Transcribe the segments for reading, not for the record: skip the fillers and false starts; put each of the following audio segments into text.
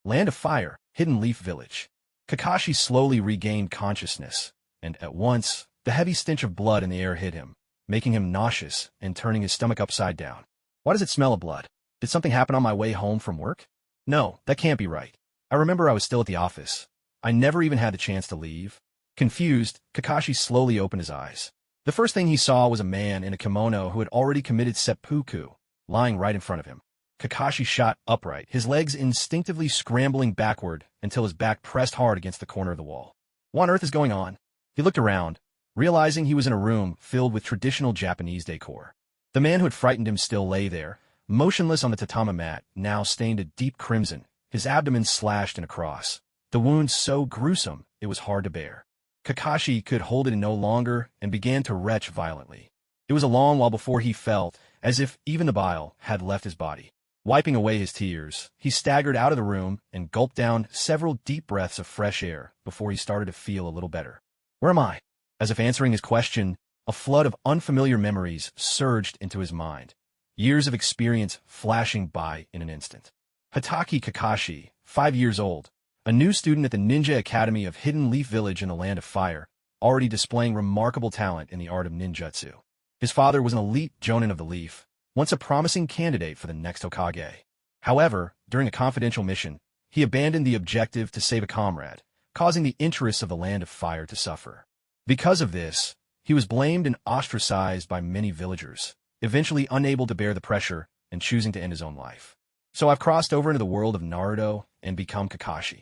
Land of Fire, Hidden Leaf Village. Kakashi slowly regained consciousness, and at once, the heavy stench of blood in the air hit him, making him nauseous and turning his stomach upside down. Why does it smell of blood? Did something happen on my way home from work? No, that can't be right. I remember I was still at the office. I never even had the chance to leave. Confused, Kakashi slowly opened his eyes. The first thing he saw was a man in a kimono who had already committed seppuku, lying right in front of him. Kakashi shot upright, his legs instinctively scrambling backward until his back pressed hard against the corner of the wall. What on earth is going on? He looked around, realizing he was in a room filled with traditional Japanese decor. The man who had frightened him still lay there, motionless on the tatami mat, now stained a deep crimson, his abdomen slashed in a cross. The wound so gruesome, it was hard to bear. Kakashi could hold it no longer and began to retch violently. It was a long while before he felt as if even the bile had left his body. Wiping away his tears, he staggered out of the room and gulped down several deep breaths of fresh air before he started to feel a little better. Where am I? As if answering his question, a flood of unfamiliar memories surged into his mind, years of experience flashing by in an instant. Hatake Kakashi, 5 years old, a new student at the Ninja Academy of Hidden Leaf Village in the Land of Fire, already displaying remarkable talent in the art of ninjutsu. His father was an elite jonin of the Leaf, once a promising candidate for the next Hokage. However, during a confidential mission, he abandoned the objective to save a comrade, causing the interests of the Land of Fire to suffer. Because of this, he was blamed and ostracized by many villagers, eventually unable to bear the pressure and choosing to end his own life. So I've crossed over into the world of Naruto and become Kakashi.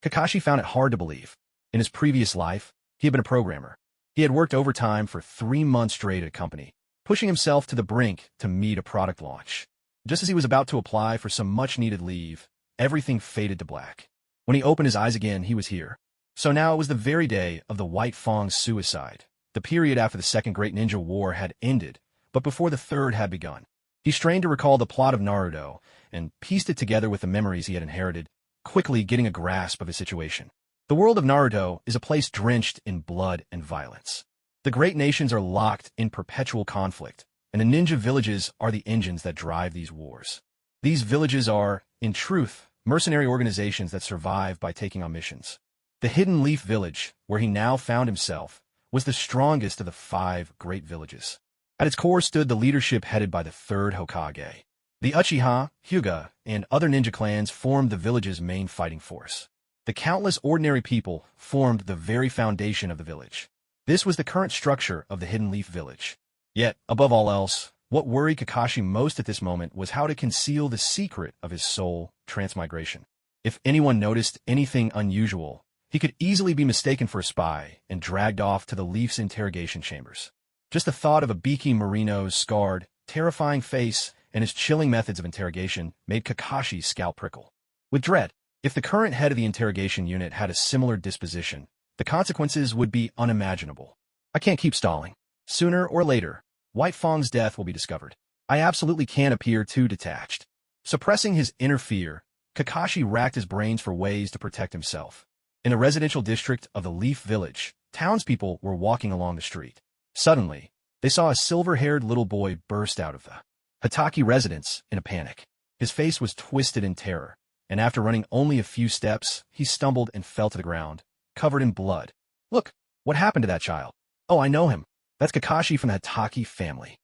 Kakashi found it hard to believe. In his previous life, he had been a programmer. He had worked overtime for 3 months straight at a company, pushing himself to the brink to meet a product launch. Just as he was about to apply for some much-needed leave, everything faded to black. When he opened his eyes again, he was here. So now it was the very day of the White Fang's suicide. The period after the Second Great Ninja War had ended, but before the third had begun. He strained to recall the plot of Naruto and pieced it together with the memories he had inherited, quickly getting a grasp of his situation. The world of Naruto is a place drenched in blood and violence. The great nations are locked in perpetual conflict, and the ninja villages are the engines that drive these wars. These villages are, in truth, mercenary organizations that survive by taking on missions. The Hidden Leaf Village, where he now found himself, was the strongest of the 5 great villages. At its core stood the leadership headed by the 3rd Hokage. The Uchiha, Hyuga, and other ninja clans formed the village's main fighting force. The countless ordinary people formed the very foundation of the village. This was the current structure of the Hidden Leaf Village. Yet, above all else, what worried Kakashi most at this moment was how to conceal the secret of his soul transmigration. If anyone noticed anything unusual, he could easily be mistaken for a spy and dragged off to the Leaf's interrogation chambers. Just the thought of Ibiki Marino's scarred, terrifying face and his chilling methods of interrogation made Kakashi's scalp prickle. With dread, if the current head of the interrogation unit had a similar disposition, the consequences would be unimaginable. I can't keep stalling. Sooner or later, White Fang's death will be discovered. I absolutely can't appear too detached. Suppressing his inner fear, Kakashi racked his brains for ways to protect himself. In a residential district of the Leaf Village, townspeople were walking along the street. Suddenly, they saw a silver-haired little boy burst out of the Hatake residence in a panic. His face was twisted in terror, and after running only a few steps, he stumbled and fell to the ground, covered in blood. Look, what happened to that child? Oh, I know him. That's Kakashi from the Hatake family.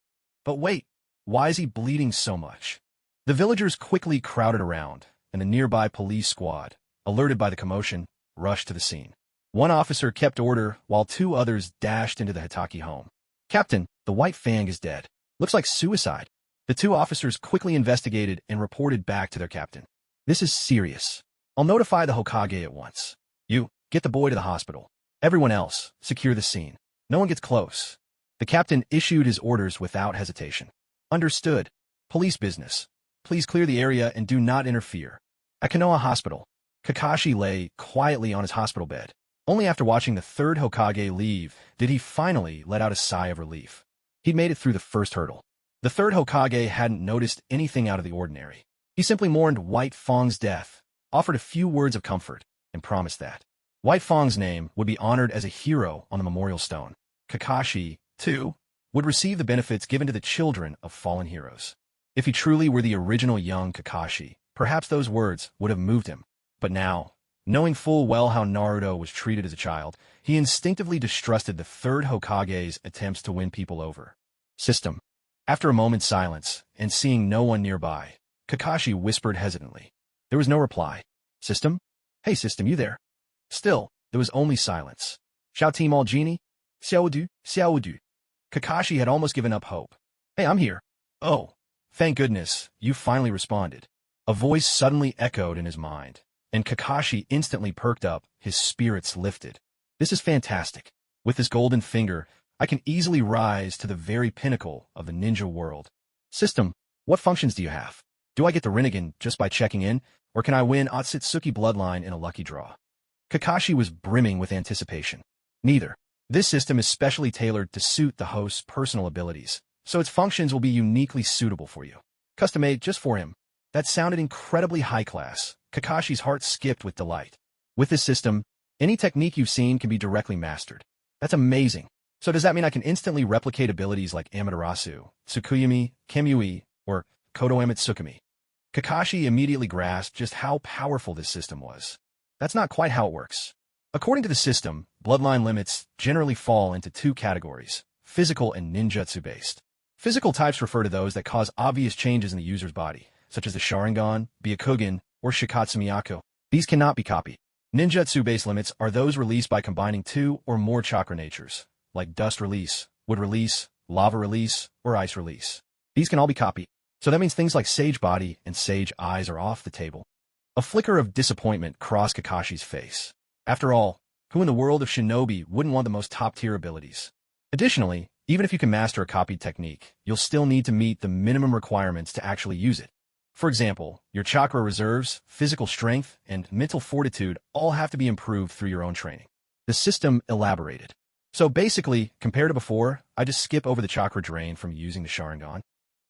But wait, why is he bleeding so much? The villagers quickly crowded around, and the nearby police squad, alerted by the commotion, rushed to the scene. One officer kept order while 2 others dashed into the Hatake home. Captain, the White Fang is dead. Looks like suicide. The 2 officers quickly investigated and reported back to their captain. This is serious. I'll notify the Hokage at once. You, get the boy to the hospital. Everyone else, secure the scene. No one gets close. The captain issued his orders without hesitation. Understood. Police business. Please clear the area and do not interfere. At Konoha Hospital, Kakashi lay quietly on his hospital bed. Only after watching the 3rd Hokage leave did he finally let out a sigh of relief. He'd made it through the first hurdle. The 3rd Hokage hadn't noticed anything out of the ordinary. He simply mourned White Fang's death, offered a few words of comfort, and promised that White Fang's name would be honored as a hero on the memorial stone. Kakashi, too, would receive the benefits given to the children of fallen heroes. If he truly were the original young Kakashi, perhaps those words would have moved him. But now, knowing full well how Naruto was treated as a child, he instinctively distrusted the third Hokage's attempts to win people over. System. After a moment's silence, and seeing no one nearby, Kakashi whispered hesitantly. There was no reply. System? Hey System, you there? Still, there was only silence. Xiao team all genie? Xiaodu, Xiaodu. Kakashi had almost given up hope. Hey, I'm here. Oh, thank goodness, you finally responded. A voice suddenly echoed in his mind, and Kakashi instantly perked up, his spirits lifted. This is fantastic. With this golden finger, I can easily rise to the very pinnacle of the ninja world. System, what functions do you have? Do I get the Rinnegan just by checking in, or can I win Otsutsuki bloodline in a lucky draw? Kakashi was brimming with anticipation. Neither. This system is specially tailored to suit the host's personal abilities, so its functions will be uniquely suitable for you. Custom-made just for him. That sounded incredibly high-class. Kakashi's heart skipped with delight. With this system, any technique you've seen can be directly mastered. That's amazing. So does that mean I can instantly replicate abilities like Amaterasu, Tsukuyumi, Kemui, or Kodo Amatsukumi? Kakashi immediately grasped just how powerful this system was. That's not quite how it works. According to the system, bloodline limits generally fall into two categories, physical and ninjutsu-based. Physical types refer to those that cause obvious changes in the user's body, such as the Sharingan, Byakugan, or Shikatsu Miyako. These cannot be copied. Ninjutsu-based limits are those released by combining two or more chakra natures, like dust release, wood release, lava release, or ice release. These can all be copied. So that means things like Sage Body and Sage Eyes are off the table. A flicker of disappointment crossed Kakashi's face. After all, who in the world of shinobi wouldn't want the most top-tier abilities? Additionally, even if you can master a copied technique, you'll still need to meet the minimum requirements to actually use it. For example, your chakra reserves, physical strength, and mental fortitude all have to be improved through your own training. The system elaborated. So basically, compared to before, I just skip over the chakra drain from using the Sharingan.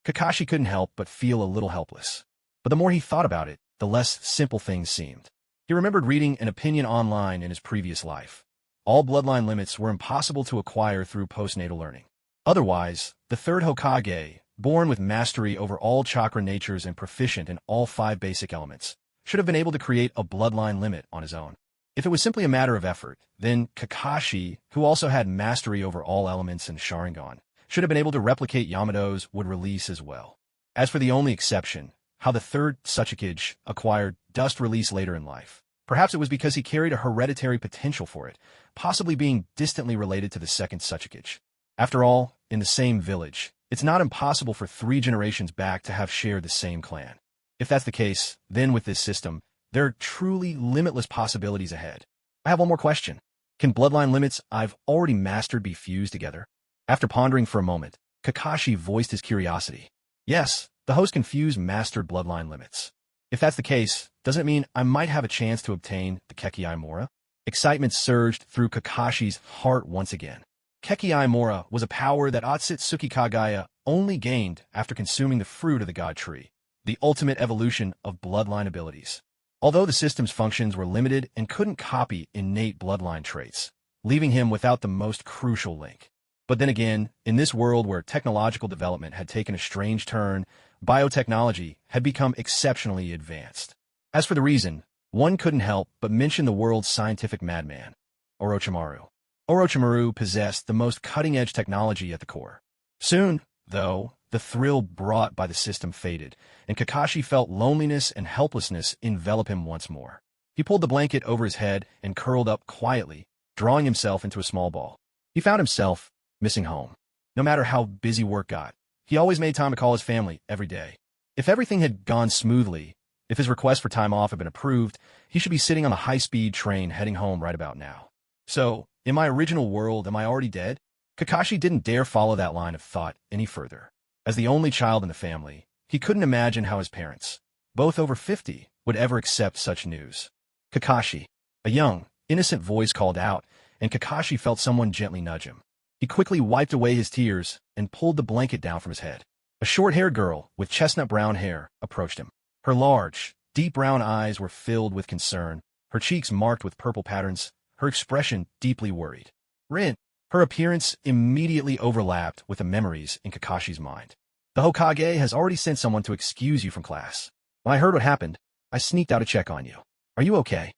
Kakashi couldn't help but feel a little helpless. But the more he thought about it, the less simple things seemed. He remembered reading an opinion online in his previous life. All bloodline limits were impossible to acquire through postnatal learning. Otherwise, the third Hokage, born with mastery over all chakra natures and proficient in all 5 basic elements, should have been able to create a bloodline limit on his own. If it was simply a matter of effort, then Kakashi, who also had mastery over all elements in Sharingan, should have been able to replicate Yamato's would release as well. As for the only exception, how the third Tsuchikage acquired dust release later in life, perhaps it was because he carried a hereditary potential for it, possibly being distantly related to the second Tsuchikage. After all, in the same village, it's not impossible for 3 generations back to have shared the same clan. If that's the case, then with this system, there are truly limitless possibilities ahead. I have one more question. Can bloodline limits I've already mastered be fused together? After pondering for a moment, Kakashi voiced his curiosity. Yes, the host can fuse mastered bloodline limits. If that's the case, doesn't it mean I might have a chance to obtain the Kekiai Mora? Excitement surged through Kakashi's heart once again. Kekiai Mora was a power that Otsutsuki Kagaya only gained after consuming the fruit of the god tree, the ultimate evolution of bloodline abilities. Although the system's functions were limited and couldn't copy innate bloodline traits, leaving him without the most crucial link. But then again, in this world where technological development had taken a strange turn, biotechnology had become exceptionally advanced. As for the reason, one couldn't help but mention the world's scientific madman, Orochimaru. Orochimaru possessed the most cutting-edge technology at the core. Soon, though, the thrill brought by the system faded, and Kakashi felt loneliness and helplessness envelop him once more. He pulled the blanket over his head and curled up quietly, drawing himself into a small ball. He found himself missing home. No matter how busy work got, he always made time to call his family every day. If everything had gone smoothly, if his request for time off had been approved, he should be sitting on a high-speed train heading home right about now. So, in my original world, am I already dead? Kakashi didn't dare follow that line of thought any further. As the only child in the family, he couldn't imagine how his parents, both over 50, would ever accept such news. Kakashi. A young, innocent voice called out, and Kakashi felt someone gently nudge him. He quickly wiped away his tears and pulled the blanket down from his head. A short-haired girl with chestnut-brown hair approached him. Her large, deep brown eyes were filled with concern, her cheeks marked with purple patterns, her expression deeply worried. Rin. Her appearance immediately overlapped with the memories in Kakashi's mind. The Hokage has already sent someone to excuse you from class. When I heard what happened, I sneaked out to check on you. Are you okay?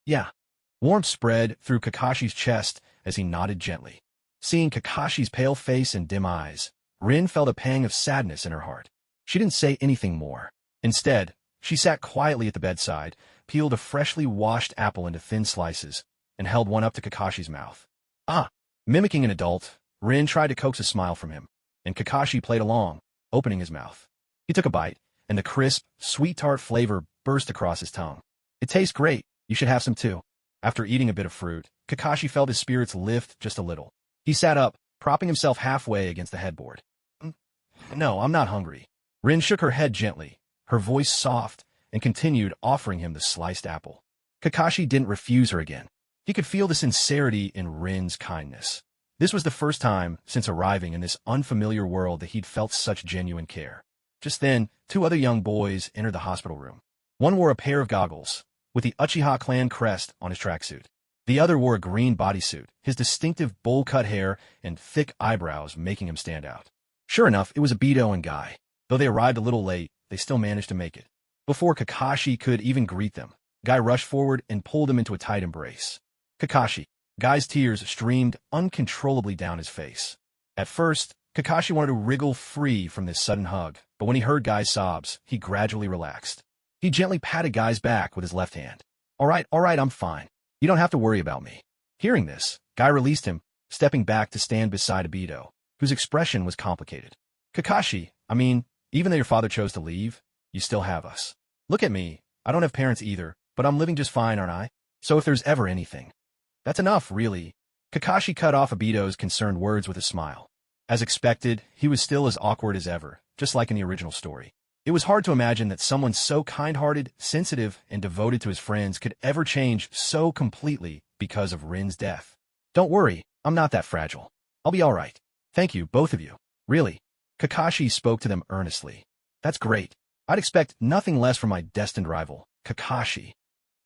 Yeah. Warmth spread through Kakashi's chest as he nodded gently. Seeing Kakashi's pale face and dim eyes, Rin felt a pang of sadness in her heart. She didn't say anything more. Instead, she sat quietly at the bedside, peeled a freshly washed apple into thin slices, and held one up to Kakashi's mouth. Ah! Mimicking an adult, Rin tried to coax a smile from him, and Kakashi played along, opening his mouth. He took a bite, and the crisp, sweet-tart flavor burst across his tongue. It tastes great. You should have some too. After eating a bit of fruit, Kakashi felt his spirits lift just a little. He sat up, propping himself halfway against the headboard. No, I'm not hungry. Rin shook her head gently, her voice soft, and continued offering him the sliced apple. Kakashi didn't refuse her again. He could feel the sincerity in Rin's kindness. This was the first time since arriving in this unfamiliar world that he'd felt such genuine care. Just then, two other young boys entered the hospital room. One wore a pair of goggles, with the Uchiha clan crest on his tracksuit. The other wore a green bodysuit, his distinctive bowl-cut hair and thick eyebrows making him stand out. Sure enough, it was Obito and Guy. Though they arrived a little late, they still managed to make it. Before Kakashi could even greet them, Guy rushed forward and pulled him into a tight embrace. Kakashi. Guy's tears streamed uncontrollably down his face. At first, Kakashi wanted to wriggle free from this sudden hug, but when he heard Guy's sobs, he gradually relaxed. He gently patted Guy's back with his left hand. All right, I'm fine. You don't have to worry about me. Hearing this, Guy released him, stepping back to stand beside Obito, whose expression was complicated. Kakashi, even though your father chose to leave, you still have us. Look at me. I don't have parents either, but I'm living just fine, aren't I? So if there's ever anything. That's enough, really. Kakashi cut off Obito's concerned words with a smile. As expected, he was still as awkward as ever, just like in the original story. It was hard to imagine that someone so kind-hearted, sensitive, and devoted to his friends could ever change so completely because of Rin's death. Don't worry, I'm not that fragile. I'll be all right. Thank you, both of you. Really. Kakashi spoke to them earnestly. That's great. I'd expect nothing less from my destined rival, Kakashi.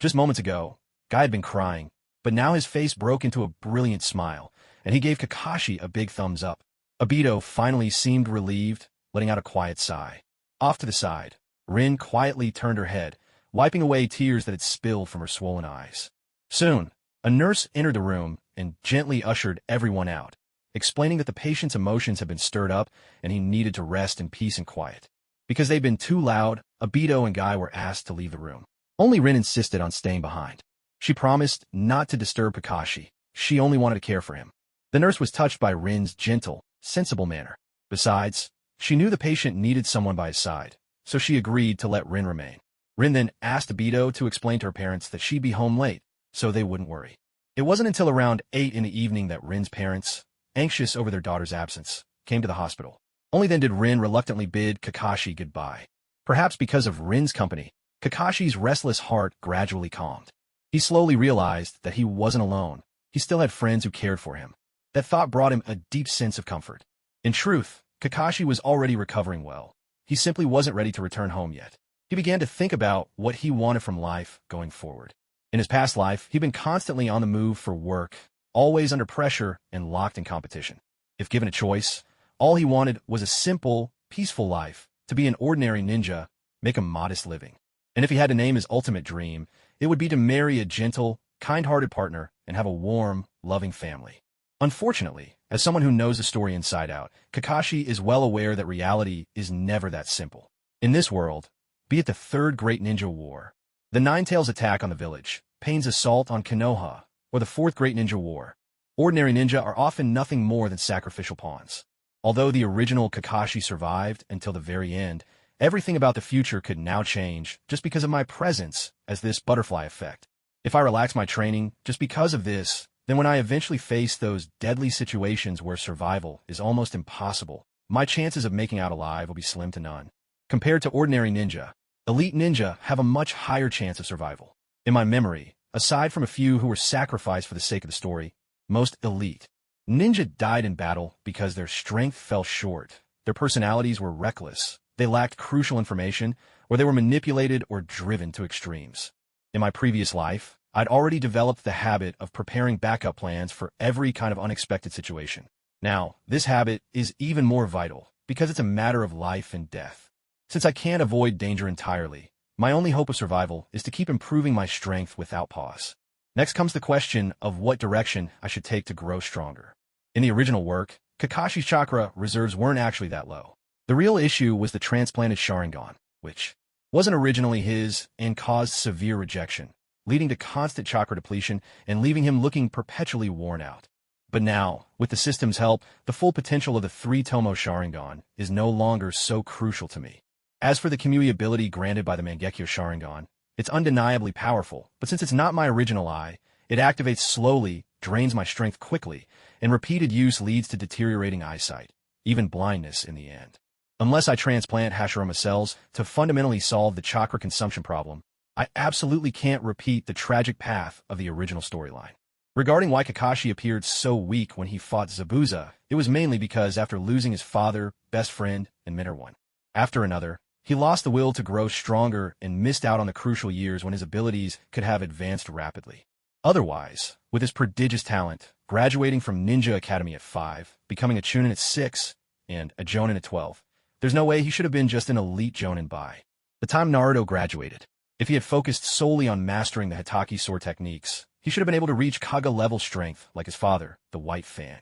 Just moments ago, Guy had been crying, but now his face broke into a brilliant smile, and he gave Kakashi a big thumbs up. Obito finally seemed relieved, letting out a quiet sigh. Off to the side, Rin quietly turned her head, wiping away tears that had spilled from her swollen eyes. Soon, a nurse entered the room and gently ushered everyone out, explaining that the patient's emotions had been stirred up and he needed to rest in peace and quiet. Because they'd been too loud, Obito and Guy were asked to leave the room. Only Rin insisted on staying behind. She promised not to disturb Kakashi. She only wanted to care for him. The nurse was touched by Rin's gentle, sensible manner. Besides, she knew the patient needed someone by his side, so she agreed to let Rin remain. Rin then asked Obito to explain to her parents that she'd be home late, so they wouldn't worry. It wasn't until around 8 in the evening that Rin's parents, anxious over their daughter's absence, came to the hospital. Only then did Rin reluctantly bid Kakashi goodbye. Perhaps because of Rin's company, Kakashi's restless heart gradually calmed. He slowly realized that he wasn't alone. He still had friends who cared for him. That thought brought him a deep sense of comfort. In truth, Kakashi was already recovering well. He simply wasn't ready to return home yet. He began to think about what he wanted from life going forward. In his past life, he'd been constantly on the move for work, always under pressure and locked in competition. If given a choice, all he wanted was a simple, peaceful life, to be an ordinary ninja, make a modest living. And if he had to name his ultimate dream, it would be to marry a gentle, kind-hearted partner and have a warm, loving family. Unfortunately, as someone who knows the story inside out, Kakashi is well aware that reality is never that simple. In this world, be it the Third Great Ninja War, the Nine-Tails attack on the village, Pain's assault on Konoha, or the Fourth Great Ninja War, ordinary ninja are often nothing more than sacrificial pawns. Although the original Kakashi survived until the very end, everything about the future could now change just because of my presence as this butterfly effect. If I relax my training just because of this, then when I eventually face those deadly situations where survival is almost impossible, my chances of making out alive will be slim to none. Compared to ordinary ninja, elite ninja have a much higher chance of survival. In my memory, aside from a few who were sacrificed for the sake of the story, most elite ninja died in battle because their strength fell short, their personalities were reckless, they lacked crucial information, or they were manipulated or driven to extremes. In my previous life, I'd already developed the habit of preparing backup plans for every kind of unexpected situation. Now, this habit is even more vital because it's a matter of life and death. Since I can't avoid danger entirely, My only hope of survival is to keep improving my strength without pause. Next comes the question of what direction I should take to grow stronger. In the original work, Kakashi's chakra reserves weren't actually that low. The real issue was the transplanted Sharingan, which wasn't originally his and caused severe rejection, leading to constant chakra depletion and leaving him looking perpetually worn out. But now, with the system's help, the full potential of the 3-Tomo Sharingan is no longer so crucial to me. As for the Kamui ability granted by the Mangekyo Sharingan, it's undeniably powerful, but since it's not my original eye, it activates slowly, drains my strength quickly, and repeated use leads to deteriorating eyesight, even blindness in the end. Unless I transplant Hashirama cells to fundamentally solve the chakra consumption problem, I absolutely can't repeat the tragic path of the original storyline. Regarding why Kakashi appeared so weak when he fought Zabuza, it was mainly because after losing his father, best friend, and mentor one after another, he lost the will to grow stronger and missed out on the crucial years when his abilities could have advanced rapidly. Otherwise, with his prodigious talent, graduating from Ninja Academy at 5, becoming a Chunin at 6, and a Jonin at 12, there's no way he should have been just an elite Jonin by the time Naruto graduated. If he had focused solely on mastering the Hitaki sword techniques, he should have been able to reach Kaga-level strength like his father, the White Fang.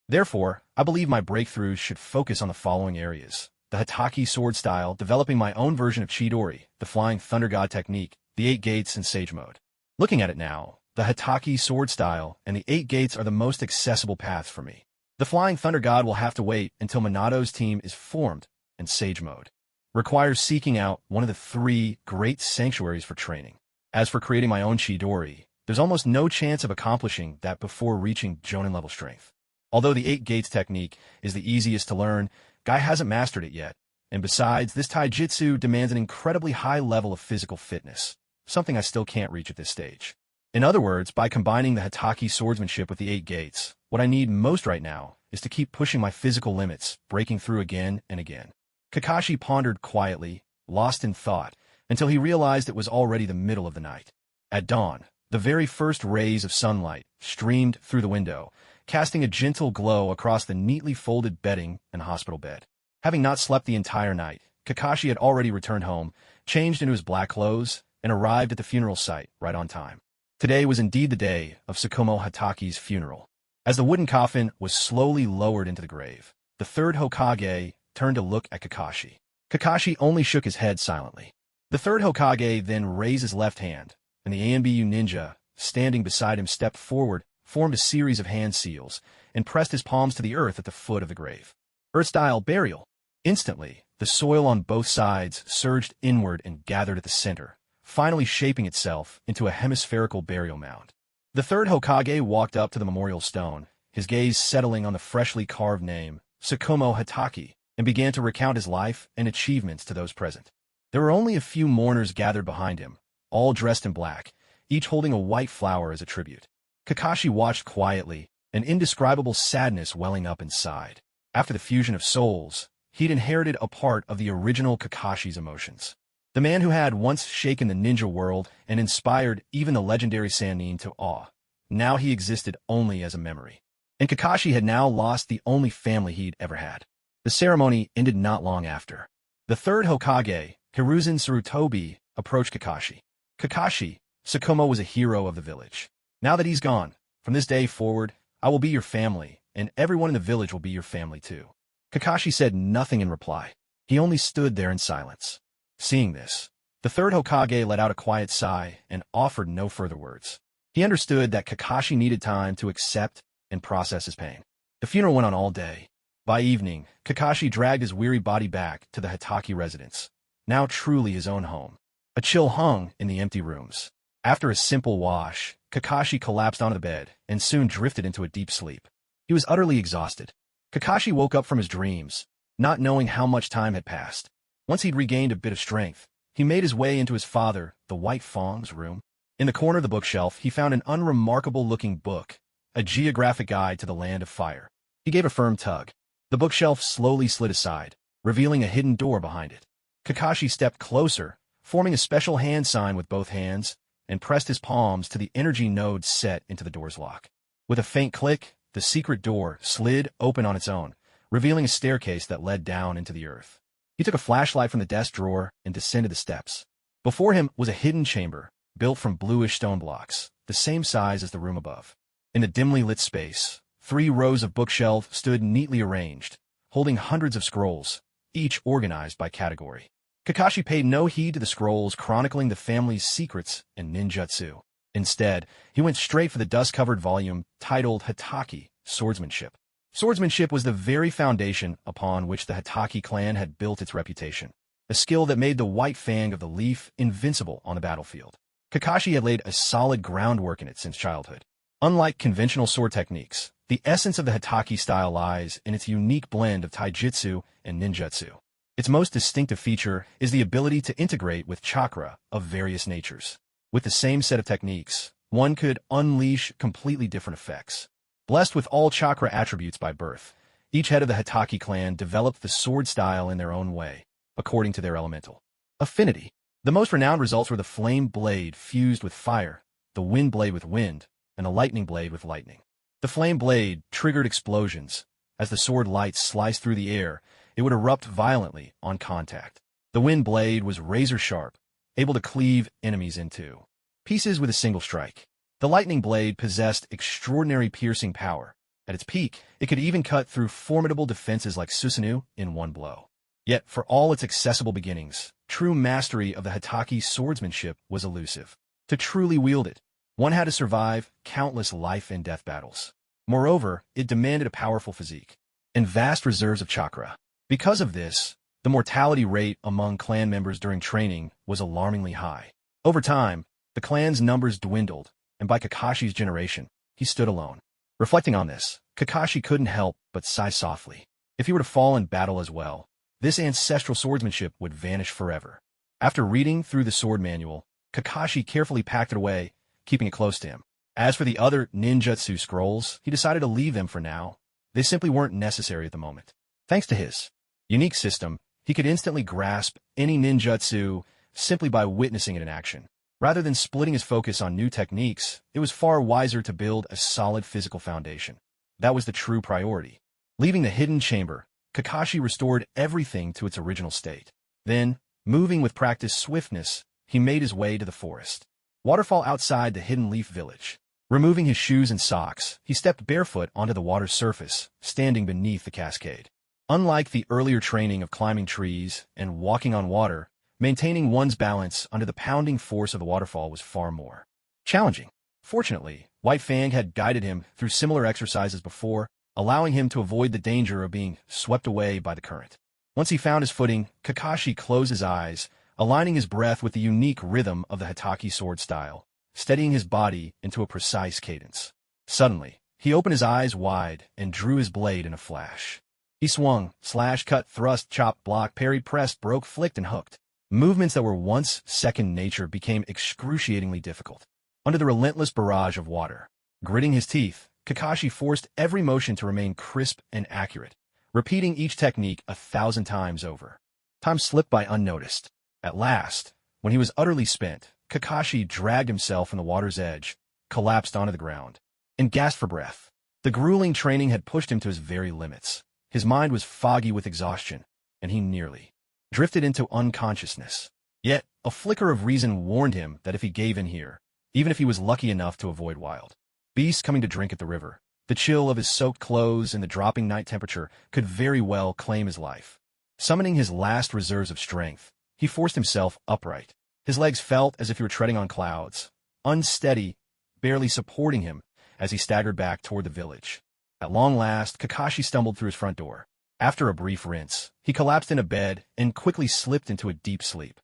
Therefore, I believe my breakthroughs should focus on the following areas: the Hitaki sword style, developing my own version of Chidori, the Flying Thunder God technique, the 8 gates, and Sage Mode. Looking at it now, the Hitaki sword style and the 8 gates are the most accessible paths for me. The Flying Thunder God will have to wait until Minato's team is formed, and Sage Mode requires seeking out one of the 3 great sanctuaries for training. As for creating my own Chidori, there's almost no chance of accomplishing that before reaching Jonin level strength. Although the 8 gates technique is the easiest to learn, Guy hasn't mastered it yet, and besides, this taijutsu demands an incredibly high level of physical fitness, something I still can't reach at this stage. In other words, by combining the Hitaki swordsmanship with the 8 gates, what I need most right now is to keep pushing my physical limits, breaking through again and again. Kakashi pondered quietly, lost in thought, until he realized it was already the middle of the night. At dawn, the very first rays of sunlight streamed through the window, casting a gentle glow across the neatly folded bedding and hospital bed. Having not slept the entire night, Kakashi had already returned home, changed into his black clothes, and arrived at the funeral site right on time. Today was indeed the day of Tsukumo Hataki's funeral. As the wooden coffin was slowly lowered into the grave, the 3rd Hokage turned to look at Kakashi. Kakashi only shook his head silently. The 3rd Hokage then raised his left hand, and the ANBU ninja, standing beside him, stepped forward, formed a series of hand seals, and pressed his palms to the earth at the foot of the grave. Earth-style burial. Instantly, the soil on both sides surged inward and gathered at the center, finally shaping itself into a hemispherical burial mound. The 3rd Hokage walked up to the memorial stone, his gaze settling on the freshly carved name, Tsukumo Hataki, and began to recount his life and achievements to those present. There were only a few mourners gathered behind him, all dressed in black, each holding a white flower as a tribute. Kakashi watched quietly, an indescribable sadness welling up inside. After the fusion of souls, he'd inherited a part of the original Kakashi's emotions. The man who had once shaken the ninja world and inspired even the legendary Sannin to awe. Now he existed only as a memory. And Kakashi had now lost the only family he'd ever had. The ceremony ended not long after. The 3rd Hokage, Hiruzen Sarutobi, approached Kakashi. Kakashi, Tsukumo was a hero of the village. Now that he's gone, from this day forward, I will be your family, and everyone in the village will be your family too. Kakashi said nothing in reply. He only stood there in silence. Seeing this, the 3rd Hokage let out a quiet sigh and offered no further words. He understood that Kakashi needed time to accept and process his pain. The funeral went on all day. By evening, Kakashi dragged his weary body back to the Hitaki residence, now truly his own home. A chill hung in the empty rooms. After a simple wash, Kakashi collapsed onto the bed and soon drifted into a deep sleep. He was utterly exhausted. Kakashi woke up from his dreams, not knowing how much time had passed. Once he'd regained a bit of strength, he made his way into his father, the White Fang's room. In the corner of the bookshelf, he found an unremarkable-looking book, a geographic guide to the Land of Fire. He gave a firm tug. The bookshelf slowly slid aside, revealing a hidden door behind it. Kakashi stepped closer, forming a special hand sign with both hands, and pressed his palms to the energy node set into the door's lock. With a faint click, the secret door slid open on its own, revealing a staircase that led down into the earth. He took a flashlight from the desk drawer and descended the steps. Before him was a hidden chamber, built from bluish stone blocks, the same size as the room above. In the dimly lit space, 3 rows of bookshelves stood neatly arranged, holding hundreds of scrolls, each organized by category. Kakashi paid no heed to the scrolls chronicling the family's secrets and ninjutsu. Instead, he went straight for the dust-covered volume titled Hatake, Swordsmanship. Swordsmanship was the very foundation upon which the Hatake clan had built its reputation, a skill that made the White Fang of the Leaf invincible on the battlefield. Kakashi had laid a solid groundwork in it since childhood. Unlike conventional sword techniques, the essence of the Hatake style lies in its unique blend of taijutsu and ninjutsu. Its most distinctive feature is the ability to integrate with chakra of various natures. With the same set of techniques, one could unleash completely different effects. Blessed with all chakra attributes by birth, each head of the Hatake clan developed the sword style in their own way, according to their elemental affinity. The most renowned results were the flame blade fused with fire, the wind blade with wind, and the lightning blade with lightning. The flame blade triggered explosions. As the sword light sliced through the air, it would erupt violently on contact. The wind blade was razor-sharp, able to cleave enemies in two pieces with a single strike. The lightning blade possessed extraordinary piercing power. At its peak, it could even cut through formidable defenses like Susanoo in one blow. Yet, for all its accessible beginnings, true mastery of the Hatake swordsmanship was elusive. To truly wield it, one had to survive countless life-and-death battles. Moreover, it demanded a powerful physique and vast reserves of chakra. Because of this, the mortality rate among clan members during training was alarmingly high. Over time, the clan's numbers dwindled, and by Kakashi's generation, he stood alone. Reflecting on this, Kakashi couldn't help but sigh softly. If he were to fall in battle as well, this ancestral swordsmanship would vanish forever. After reading through the sword manual, Kakashi carefully packed it away, keeping it close to him. As for the other ninjutsu scrolls, he decided to leave them for now. They simply weren't necessary at the moment. Thanks to his unique system, he could instantly grasp any ninjutsu simply by witnessing it in action. Rather than splitting his focus on new techniques, it was far wiser to build a solid physical foundation. That was the true priority. Leaving the hidden chamber, Kakashi restored everything to its original state. Then, moving with practiced swiftness, he made his way to the forest. Waterfall outside the Hidden Leaf Village. Removing his shoes and socks, he stepped barefoot onto the water's surface, standing beneath the cascade. Unlike the earlier training of climbing trees and walking on water, maintaining one's balance under the pounding force of the waterfall was far more challenging. Fortunately, White Fang had guided him through similar exercises before, allowing him to avoid the danger of being swept away by the current. Once he found his footing, Kakashi closed his eyes, aligning his breath with the unique rhythm of the Hatake sword style, steadying his body into a precise cadence. Suddenly, he opened his eyes wide and drew his blade in a flash. He swung, slashed, cut, thrust, chopped, blocked, parried, pressed, broke, flicked, and hooked. Movements that were once second nature became excruciatingly difficult. Under the relentless barrage of water, gritting his teeth, Kakashi forced every motion to remain crisp and accurate, repeating each technique 1,000 times over. Time slipped by unnoticed. At last, when he was utterly spent, Kakashi dragged himself from the water's edge, collapsed onto the ground, and gasped for breath. The grueling training had pushed him to his very limits. His mind was foggy with exhaustion, and he nearly drifted into unconsciousness. Yet, a flicker of reason warned him that if he gave in here, even if he was lucky enough to avoid wild beasts coming to drink at the river, the chill of his soaked clothes and the dropping night temperature could very well claim his life. Summoning his last reserves of strength, he forced himself upright. His legs felt as if he were treading on clouds, unsteady, barely supporting him as he staggered back toward the village. At long last, Kakashi stumbled through his front door. After a brief rinse, he collapsed in a bed and quickly slipped into a deep sleep.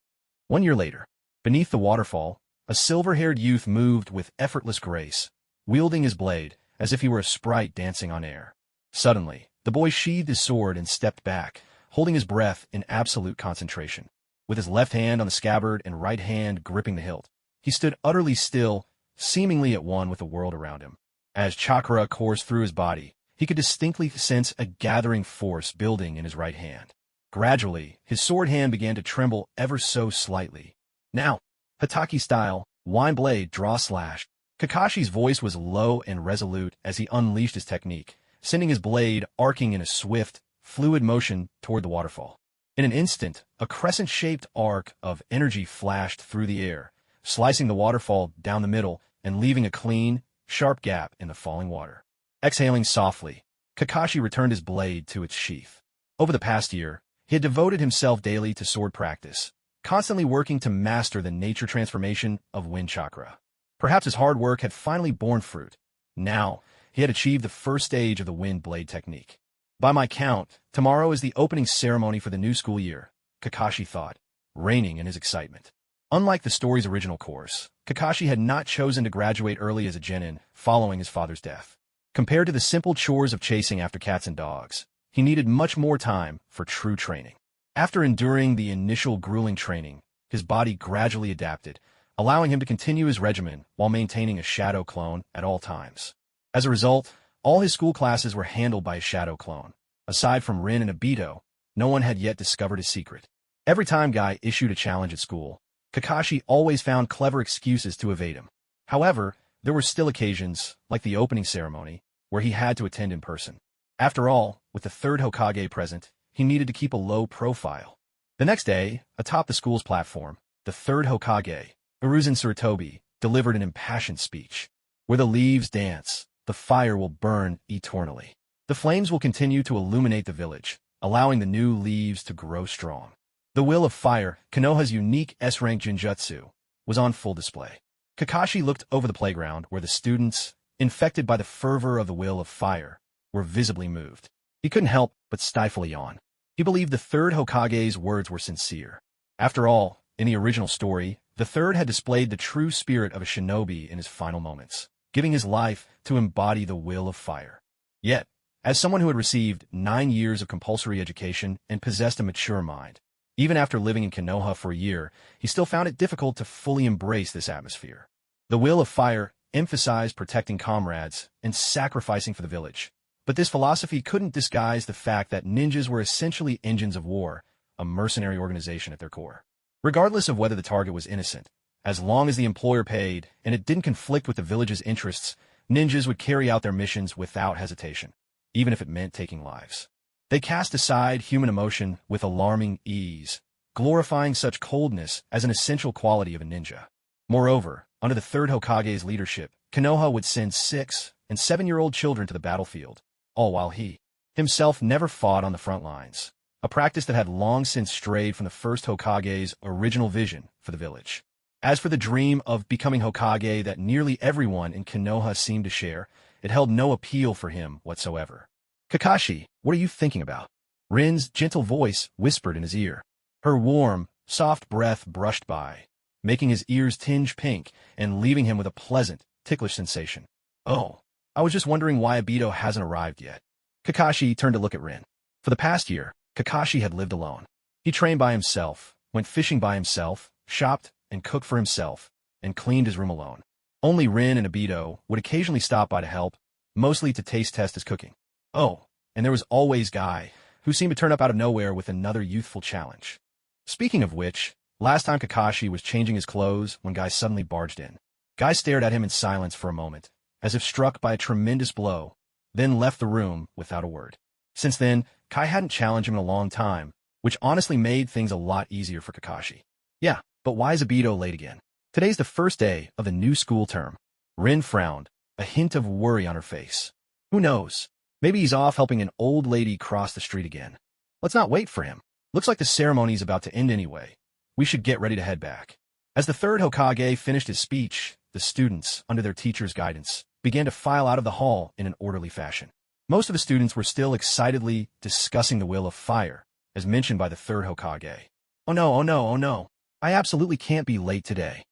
1 year later, beneath the waterfall, a silver-haired youth moved with effortless grace, wielding his blade as if he were a sprite dancing on air. Suddenly, the boy sheathed his sword and stepped back, holding his breath in absolute concentration. With his left hand on the scabbard and right hand gripping the hilt, he stood utterly still, seemingly at one with the world around him. As chakra coursed through his body, he could distinctly sense a gathering force building in his right hand. Gradually, his sword hand began to tremble ever so slightly. Now, Hatake style, wind blade, draw, slash. Kakashi's voice was low and resolute as he unleashed his technique, sending his blade arcing in a swift, fluid motion toward the waterfall. In an instant, a crescent-shaped arc of energy flashed through the air, slicing the waterfall down the middle and leaving a clean, sharp gap in the falling water. Exhaling softly, Kakashi returned his blade to its sheath. Over the past year, he had devoted himself daily to sword practice, constantly working to master the nature transformation of wind chakra. Perhaps his hard work had finally borne fruit. Now, he had achieved the first stage of the wind blade technique. By my count, tomorrow is the opening ceremony for the new school year, Kakashi thought, reigning in his excitement. Unlike the story's original course, Kakashi had not chosen to graduate early as a genin following his father's death. Compared to the simple chores of chasing after cats and dogs, he needed much more time for true training. After enduring the initial grueling training, his body gradually adapted, allowing him to continue his regimen while maintaining a shadow clone at all times. As a result, all his school classes were handled by a shadow clone. Aside from Rin and Obito, no one had yet discovered his secret. Every time Guy issued a challenge at school, Kakashi always found clever excuses to evade him. However, there were still occasions, like the opening ceremony, where he had to attend in person. After all, with the third Hokage present, he needed to keep a low profile. The next day, atop the school's platform, the third Hokage, Hiruzen Sarutobi, delivered an impassioned speech. Where the leaves dance, the fire will burn eternally. The flames will continue to illuminate the village, allowing the new leaves to grow strong. The Will of Fire, Konoha's unique S-rank Jinjutsu, was on full display. Kakashi looked over the playground where the students, infected by the fervor of the Will of Fire, were visibly moved. He couldn't help but stifle a yawn. He believed the third Hokage's words were sincere. After all, in the original story, the third had displayed the true spirit of a shinobi in his final moments, giving his life to embody the Will of Fire. Yet, as someone who had received 9 years of compulsory education and possessed a mature mind, even after living in Konoha for a year, he still found it difficult to fully embrace this atmosphere. The Will of Fire emphasized protecting comrades and sacrificing for the village. But this philosophy couldn't disguise the fact that ninjas were essentially engines of war, a mercenary organization at their core. Regardless of whether the target was innocent, as long as the employer paid and it didn't conflict with the village's interests, ninjas would carry out their missions without hesitation, even if it meant taking lives. They cast aside human emotion with alarming ease, glorifying such coldness as an essential quality of a ninja. Moreover, under the third Hokage's leadership, Konoha would send 6- and 7-year-old children to the battlefield, all while he himself never fought on the front lines, a practice that had long since strayed from the first Hokage's original vision for the village. As for the dream of becoming Hokage that nearly everyone in Konoha seemed to share, it held no appeal for him whatsoever. "Kakashi, what are you thinking about?" Rin's gentle voice whispered in his ear. Her warm, soft breath brushed by, making his ears tinge pink and leaving him with a pleasant, ticklish sensation. "Oh, I was just wondering why Obito hasn't arrived yet." Kakashi turned to look at Rin. For the past year, Kakashi had lived alone. He trained by himself, went fishing by himself, shopped and cooked for himself, and cleaned his room alone. Only Rin and Obito would occasionally stop by to help, mostly to taste test his cooking. Oh, and there was always Guy, who seemed to turn up out of nowhere with another youthful challenge. Speaking of which, last time Kakashi was changing his clothes when Guy suddenly barged in. Guy stared at him in silence for a moment, as if struck by a tremendous blow, then left the room without a word. Since then, Kai hadn't challenged him in a long time, which honestly made things a lot easier for Kakashi. Yeah, but why is Obito late again? Today's the first day of the new school term. Rin frowned, a hint of worry on her face. Who knows? Maybe he's off helping an old lady cross the street again. Let's not wait for him. Looks like the ceremony's about to end anyway. We should get ready to head back. As the third Hokage finished his speech, the students, under their teacher's guidance, began to file out of the hall in an orderly fashion. Most of the students were still excitedly discussing the Will of Fire, as mentioned by the third Hokage. Oh no, oh no, oh no. I absolutely can't be late today.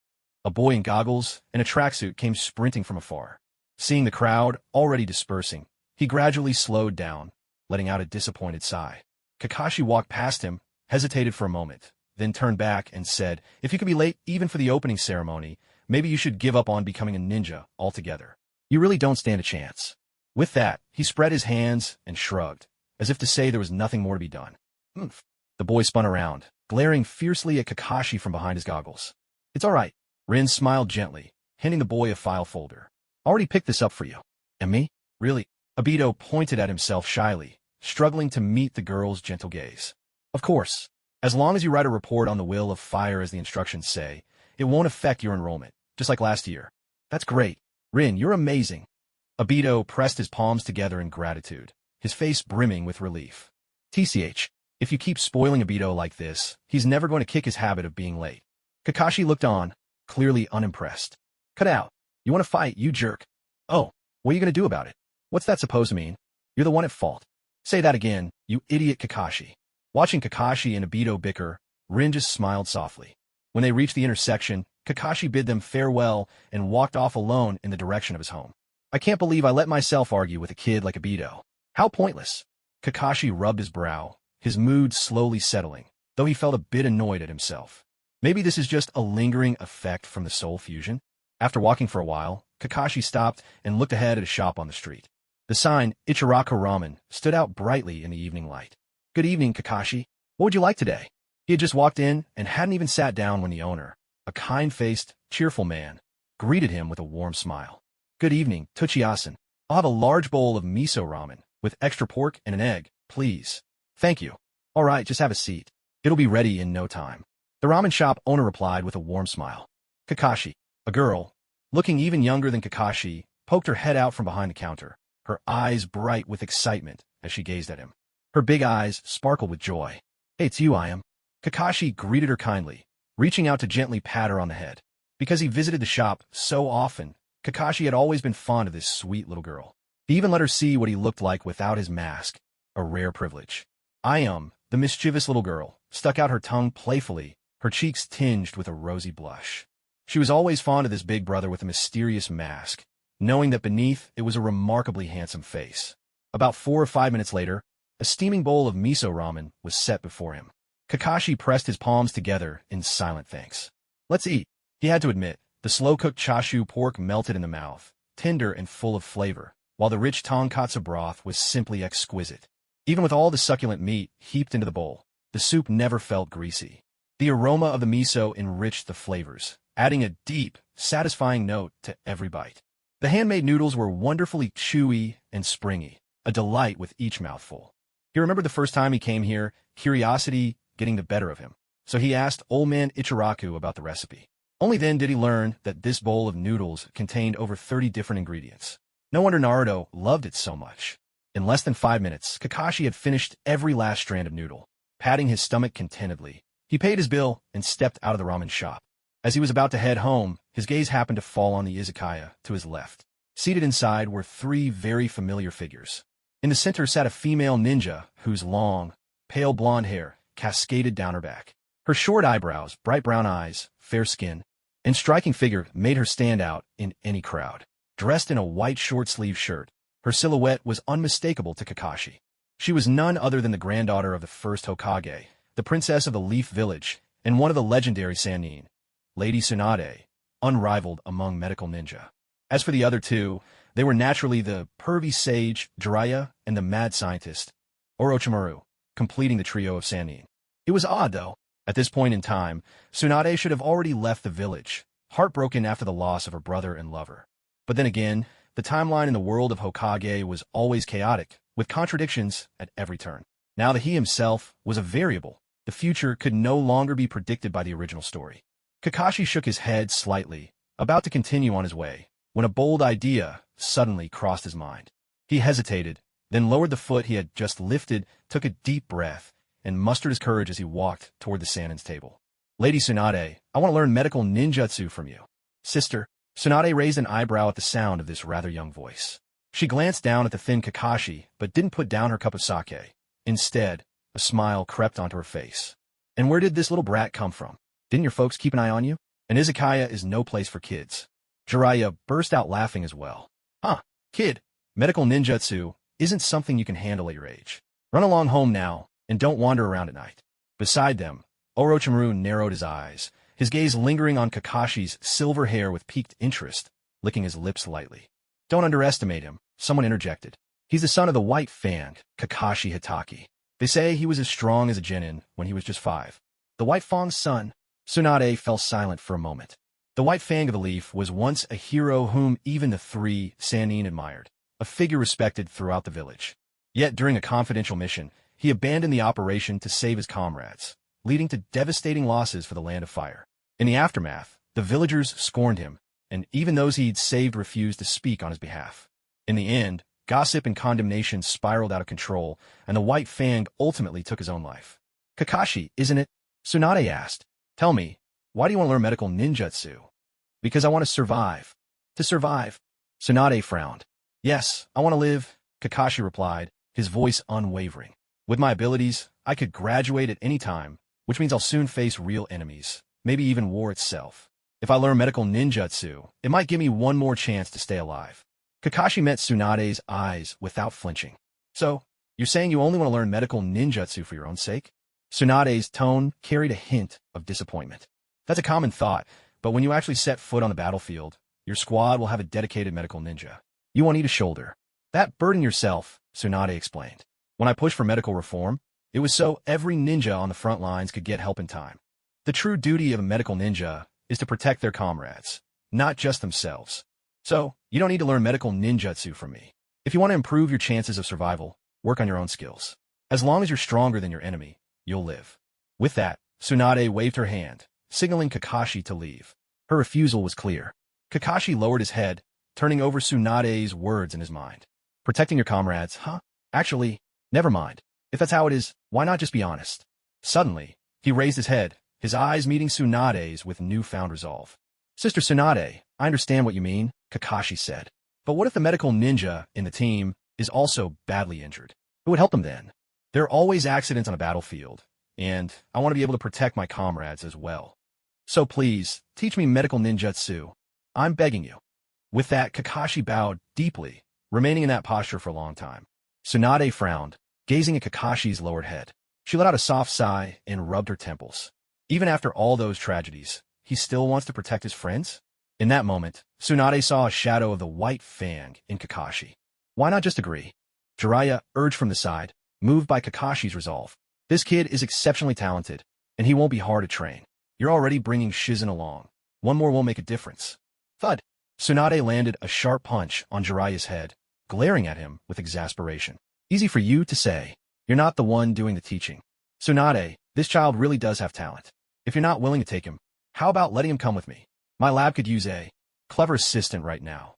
A boy in goggles and a tracksuit came sprinting from afar. Seeing the crowd already dispersing, he gradually slowed down, letting out a disappointed sigh. Kakashi walked past him, hesitated for a moment, then turned back and said, "If you could be late even for the opening ceremony, maybe you should give up on becoming a ninja altogether. You really don't stand a chance." With that, he spread his hands and shrugged, as if to say there was nothing more to be done. "Oomph." The boy spun around, glaring fiercely at Kakashi from behind his goggles. "It's all right." Rin smiled gently, handing the boy a file folder. "Already picked this up for you." "And me? Really?" Obito pointed at himself shyly, struggling to meet the girl's gentle gaze. Of course. As long as you write a report on the Will of Fire as the instructions say, it won't affect your enrollment, just like last year. That's great. Rin, you're amazing. Obito pressed his palms together in gratitude, his face brimming with relief. TCH, if you keep spoiling Obito like this, he's never going to kick his habit of being late. Kakashi looked on, clearly unimpressed. Cut out. You want to fight, you jerk. Oh, what are you going to do about it? What's that supposed to mean? You're the one at fault. Say that again, you idiot Kakashi. Watching Kakashi and Obito bicker, Rin just smiled softly. When they reached the intersection, Kakashi bid them farewell and walked off alone in the direction of his home. I can't believe I let myself argue with a kid like Obito. How pointless. Kakashi rubbed his brow, his mood slowly settling, though he felt a bit annoyed at himself. Maybe this is just a lingering effect from the soul fusion? After walking for a while, Kakashi stopped and looked ahead at a shop on the street. The sign, Ichiraku Ramen, stood out brightly in the evening light. Good evening, Kakashi. What would you like today? He had just walked in and hadn't even sat down when the owner, a kind-faced, cheerful man, greeted him with a warm smile. Good evening, Tuchiya-san. I'll have a large bowl of miso ramen, with extra pork and an egg, please. Thank you. All right, just have a seat. It'll be ready in no time. The ramen shop owner replied with a warm smile. Kakashi, a girl, looking even younger than Kakashi, poked her head out from behind the counter, her eyes bright with excitement as she gazed at him. Her big eyes sparkled with joy. Hey, it's you, I am. Kakashi greeted her kindly, reaching out to gently pat her on the head. Because he visited the shop so often, Kakashi had always been fond of this sweet little girl. He even let her see what he looked like without his mask, a rare privilege. Ayum, the mischievous little girl, stuck out her tongue playfully, her cheeks tinged with a rosy blush. She was always fond of this big brother with a mysterious mask, knowing that beneath it was a remarkably handsome face. About 4 or 5 minutes later, a steaming bowl of miso ramen was set before him. Kakashi pressed his palms together in silent thanks. Let's eat. He had to admit, the slow-cooked chashu pork melted in the mouth, tender and full of flavor, while the rich tonkatsu broth was simply exquisite. Even with all the succulent meat heaped into the bowl, the soup never felt greasy. The aroma of the miso enriched the flavors, adding a deep, satisfying note to every bite. The handmade noodles were wonderfully chewy and springy, a delight with each mouthful. He remembered the first time he came here, curiosity getting the better of him, so he asked Old Man Ichiraku about the recipe. Only then did he learn that this bowl of noodles contained over 30 different ingredients. No wonder Naruto loved it so much. In less than 5 minutes, Kakashi had finished every last strand of noodle. Patting his stomach contentedly, he paid his bill and stepped out of the ramen shop. As he was about to head home, his gaze happened to fall on the izakaya to his left. Seated inside were 3 very familiar figures. In the center sat a female ninja whose long, pale blonde hair cascaded down her back. Her short eyebrows, bright brown eyes, fair skin, and striking figure made her stand out in any crowd. Dressed in a white short-sleeved shirt, her silhouette was unmistakable to Kakashi. She was none other than the granddaughter of the first Hokage, the princess of the Leaf Village, and one of the legendary Sannin, Lady Tsunade, unrivaled among medical ninja. As for the other two, they were naturally the pervy sage, Jiraiya, and the mad scientist, Orochimaru, completing the trio of Sannin. It was odd, though. At this point in time, Tsunade should have already left the village, heartbroken after the loss of her brother and lover. But then again, the timeline in the world of Hokage was always chaotic, with contradictions at every turn. Now that he himself was a variable, the future could no longer be predicted by the original story. Kakashi shook his head slightly, about to continue on his way, when a bold idea suddenly crossed his mind. He hesitated, then lowered the foot he had just lifted, took a deep breath, and mustered his courage as he walked toward the Sannin's table. Lady Tsunade, I want to learn medical ninjutsu from you. Sister, Tsunade raised an eyebrow at the sound of this rather young voice. She glanced down at the thin Kakashi, but didn't put down her cup of sake. Instead, a smile crept onto her face. And where did this little brat come from? Didn't your folks keep an eye on you? An izakaya is no place for kids. Jiraiya burst out laughing as well. Huh, kid, medical ninjutsu isn't something you can handle at your age. Run along home now, and don't wander around at night. Beside them, Orochimaru narrowed his eyes, his gaze lingering on Kakashi's silver hair with piqued interest, licking his lips lightly. Don't underestimate him, someone interjected. He's the son of the White Fang, Kakashi Hitaki. They say he was as strong as a genin when he was just 5. The White Fang's son? Tsunade fell silent for a moment. The White Fang of the Leaf was once a hero whom even the 3 Sannin admired, a figure respected throughout the village. Yet during a confidential mission, he abandoned the operation to save his comrades, leading to devastating losses for the Land of Fire. In the aftermath, the villagers scorned him, and even those he'd saved refused to speak on his behalf. In the end, gossip and condemnation spiraled out of control, and the White Fang ultimately took his own life. "Kakashi, isn't it?" Tsunade asked. "Tell me, why do you want to learn medical ninjutsu?" "Because I want to survive." "To survive?" Tsunade frowned. "Yes, I want to live," Kakashi replied, his voice unwavering. "With my abilities, I could graduate at any time, which means I'll soon face real enemies, maybe even war itself. If I learn medical ninjutsu, it might give me one more chance to stay alive." Kakashi met Tsunade's eyes without flinching. "So, you're saying you only want to learn medical ninjutsu for your own sake?" Tsunade's tone carried a hint of disappointment. "That's a common thought, but when you actually set foot on the battlefield, your squad will have a dedicated medical ninja. You won't need a shoulder. That burden yourself," Tsunade explained. "When I pushed for medical reform, it was so every ninja on the front lines could get help in time. The true duty of a medical ninja is to protect their comrades, not just themselves. So, you don't need to learn medical ninjutsu from me. If you want to improve your chances of survival, work on your own skills. As long as you're stronger than your enemy, you'll live." With that, Tsunade waved her hand, signaling Kakashi to leave. Her refusal was clear. Kakashi lowered his head, turning over Tsunade's words in his mind. "Protecting your comrades, huh? Actually, never mind. If that's how it is, why not just be honest?" Suddenly, he raised his head, his eyes meeting Tsunade's with newfound resolve. "Sister Tsunade, I understand what you mean," Kakashi said. "But what if the medical ninja in the team is also badly injured? Who would help them then? There are always accidents on a battlefield, and I want to be able to protect my comrades as well. So please, teach me medical ninjutsu. I'm begging you." With that, Kakashi bowed deeply, remaining in that posture for a long time. Tsunade frowned, gazing at Kakashi's lowered head. She let out a soft sigh and rubbed her temples. Even after all those tragedies, he still wants to protect his friends? In that moment, Tsunade saw a shadow of the White Fang in Kakashi. "Why not just agree?" Jiraiya urged from the side, moved by Kakashi's resolve. "This kid is exceptionally talented, and he won't be hard to train. You're already bringing Shizen along. One more will make a difference." Thud! Tsunade landed a sharp punch on Jiraiya's head, glaring at him with exasperation. "Easy for you to say. You're not the one doing the teaching. Tsunade, this child really does have talent. If you're not willing to take him, how about letting him come with me? My lab could use a clever assistant right now."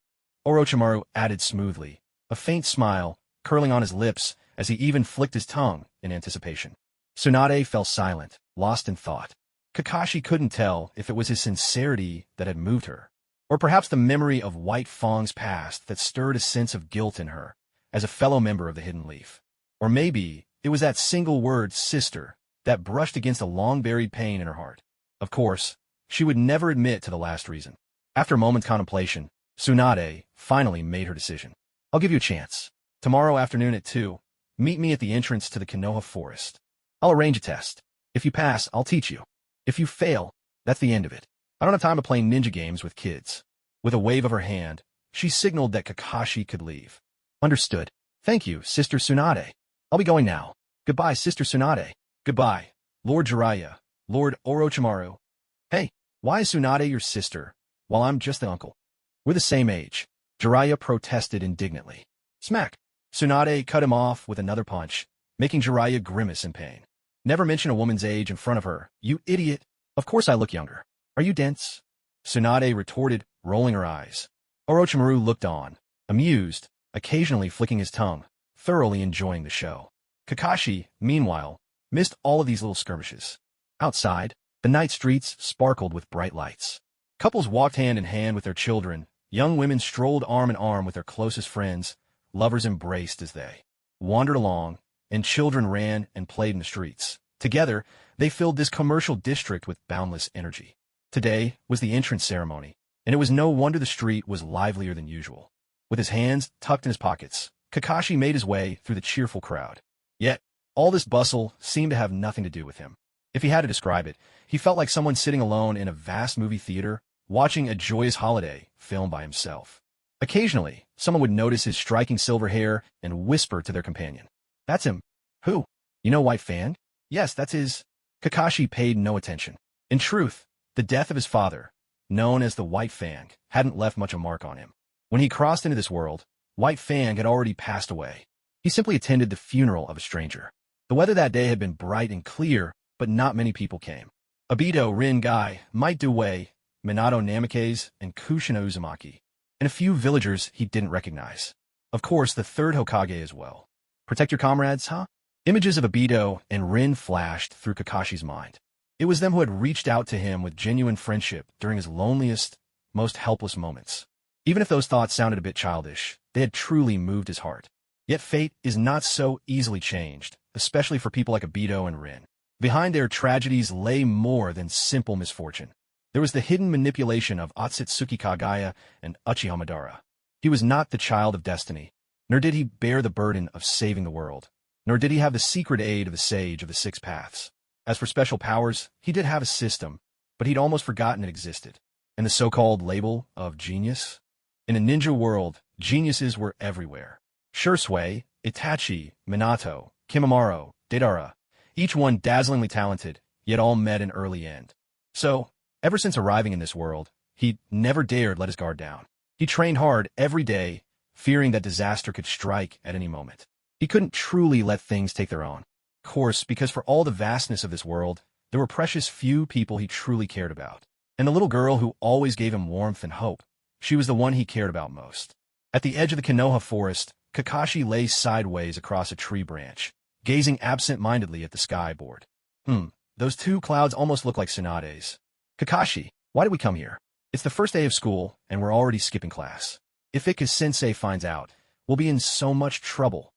Orochimaru added smoothly, a faint smile curling on his lips as he even flicked his tongue in anticipation. Tsunade fell silent, lost in thought. Kakashi couldn't tell if it was his sincerity that had moved her, or perhaps the memory of White Fang's past that stirred a sense of guilt in her as a fellow member of the Hidden Leaf. Or maybe it was that single word, sister, that brushed against a long-buried pain in her heart. Of course, she would never admit to the last reason. After a moment's contemplation, Tsunade finally made her decision. "I'll give you a chance. Tomorrow afternoon at 2, meet me at the entrance to the Konoha Forest. I'll arrange a test. If you pass, I'll teach you. If you fail, that's the end of it. I don't have time to play ninja games with kids." With a wave of her hand, she signaled that Kakashi could leave. "Understood. Thank you, Sister Tsunade. I'll be going now. Goodbye, Sister Tsunade." "Goodbye, Lord Jiraiya, Lord Orochimaru." "Hey, why is Tsunade your sister, while I'm just the uncle? We're the same age," Jiraiya protested indignantly. Smack! Tsunade cut him off with another punch, making Jiraiya grimace in pain. "Never mention a woman's age in front of her, you idiot. Of course I look younger. Are you dense?" Tsunade retorted, rolling her eyes. Orochimaru looked on, amused, occasionally flicking his tongue, thoroughly enjoying the show. Kakashi, meanwhile, missed all of these little skirmishes. Outside, the night streets sparkled with bright lights. Couples walked hand in hand with their children, young women strolled arm in arm with their closest friends, lovers embraced as they wandered along, and children ran and played in the streets. Together, they filled this commercial district with boundless energy. Today was the entrance ceremony, and it was no wonder the street was livelier than usual. With his hands tucked in his pockets, Kakashi made his way through the cheerful crowd. Yet, all this bustle seemed to have nothing to do with him. If he had to describe it, he felt like someone sitting alone in a vast movie theater, watching a joyous holiday film by himself. Occasionally, someone would notice his striking silver hair and whisper to their companion, "That's him." "Who? You know White Fang?" "Yes, that's his." Kakashi paid no attention. In truth, the death of his father, known as the White Fang, hadn't left much of a mark on him. When he crossed into this world, White Fang had already passed away. He simply attended the funeral of a stranger. The weather that day had been bright and clear, but not many people came. Obito, Rin Gai, Might Due, Minato Namikaze, and Kushina Uzumaki, and a few villagers he didn't recognize. Of course, the third Hokage as well. Protect your comrades, huh? Images of Obito and Rin flashed through Kakashi's mind. It was them who had reached out to him with genuine friendship during his loneliest, most helpless moments. Even if those thoughts sounded a bit childish, they had truly moved his heart. Yet fate is not so easily changed, especially for people like Obito and Rin. Behind their tragedies lay more than simple misfortune. There was the hidden manipulation of Otsutsuki Kagaya and Uchiha Madara. He was not the child of destiny, nor did he bear the burden of saving the world, nor did he have the secret aid of the Sage of the Six Paths. As for special powers, he did have a system, but he'd almost forgotten it existed. And the so-called label of genius? In a ninja world, geniuses were everywhere. Shursui, Itachi, Minato, Kimimaro, Deidara, each one dazzlingly talented, yet all met an early end. So, ever since arriving in this world, he'd never dared let his guard down. He trained hard every day, fearing that disaster could strike at any moment. He couldn't truly let things take their own course because for all the vastness of this world, there were precious few people he truly cared about. And the little girl who always gave him warmth and hope, she was the one he cared about most. At the edge of the Konoha forest, Kakashi lay sideways across a tree branch, gazing absent-mindedly at the skyboard. Those two clouds almost look like Tsunade's. Kakashi, why did we come here? It's the first day of school, and we're already skipping class. If Ika-sensei finds out, we'll be in so much trouble.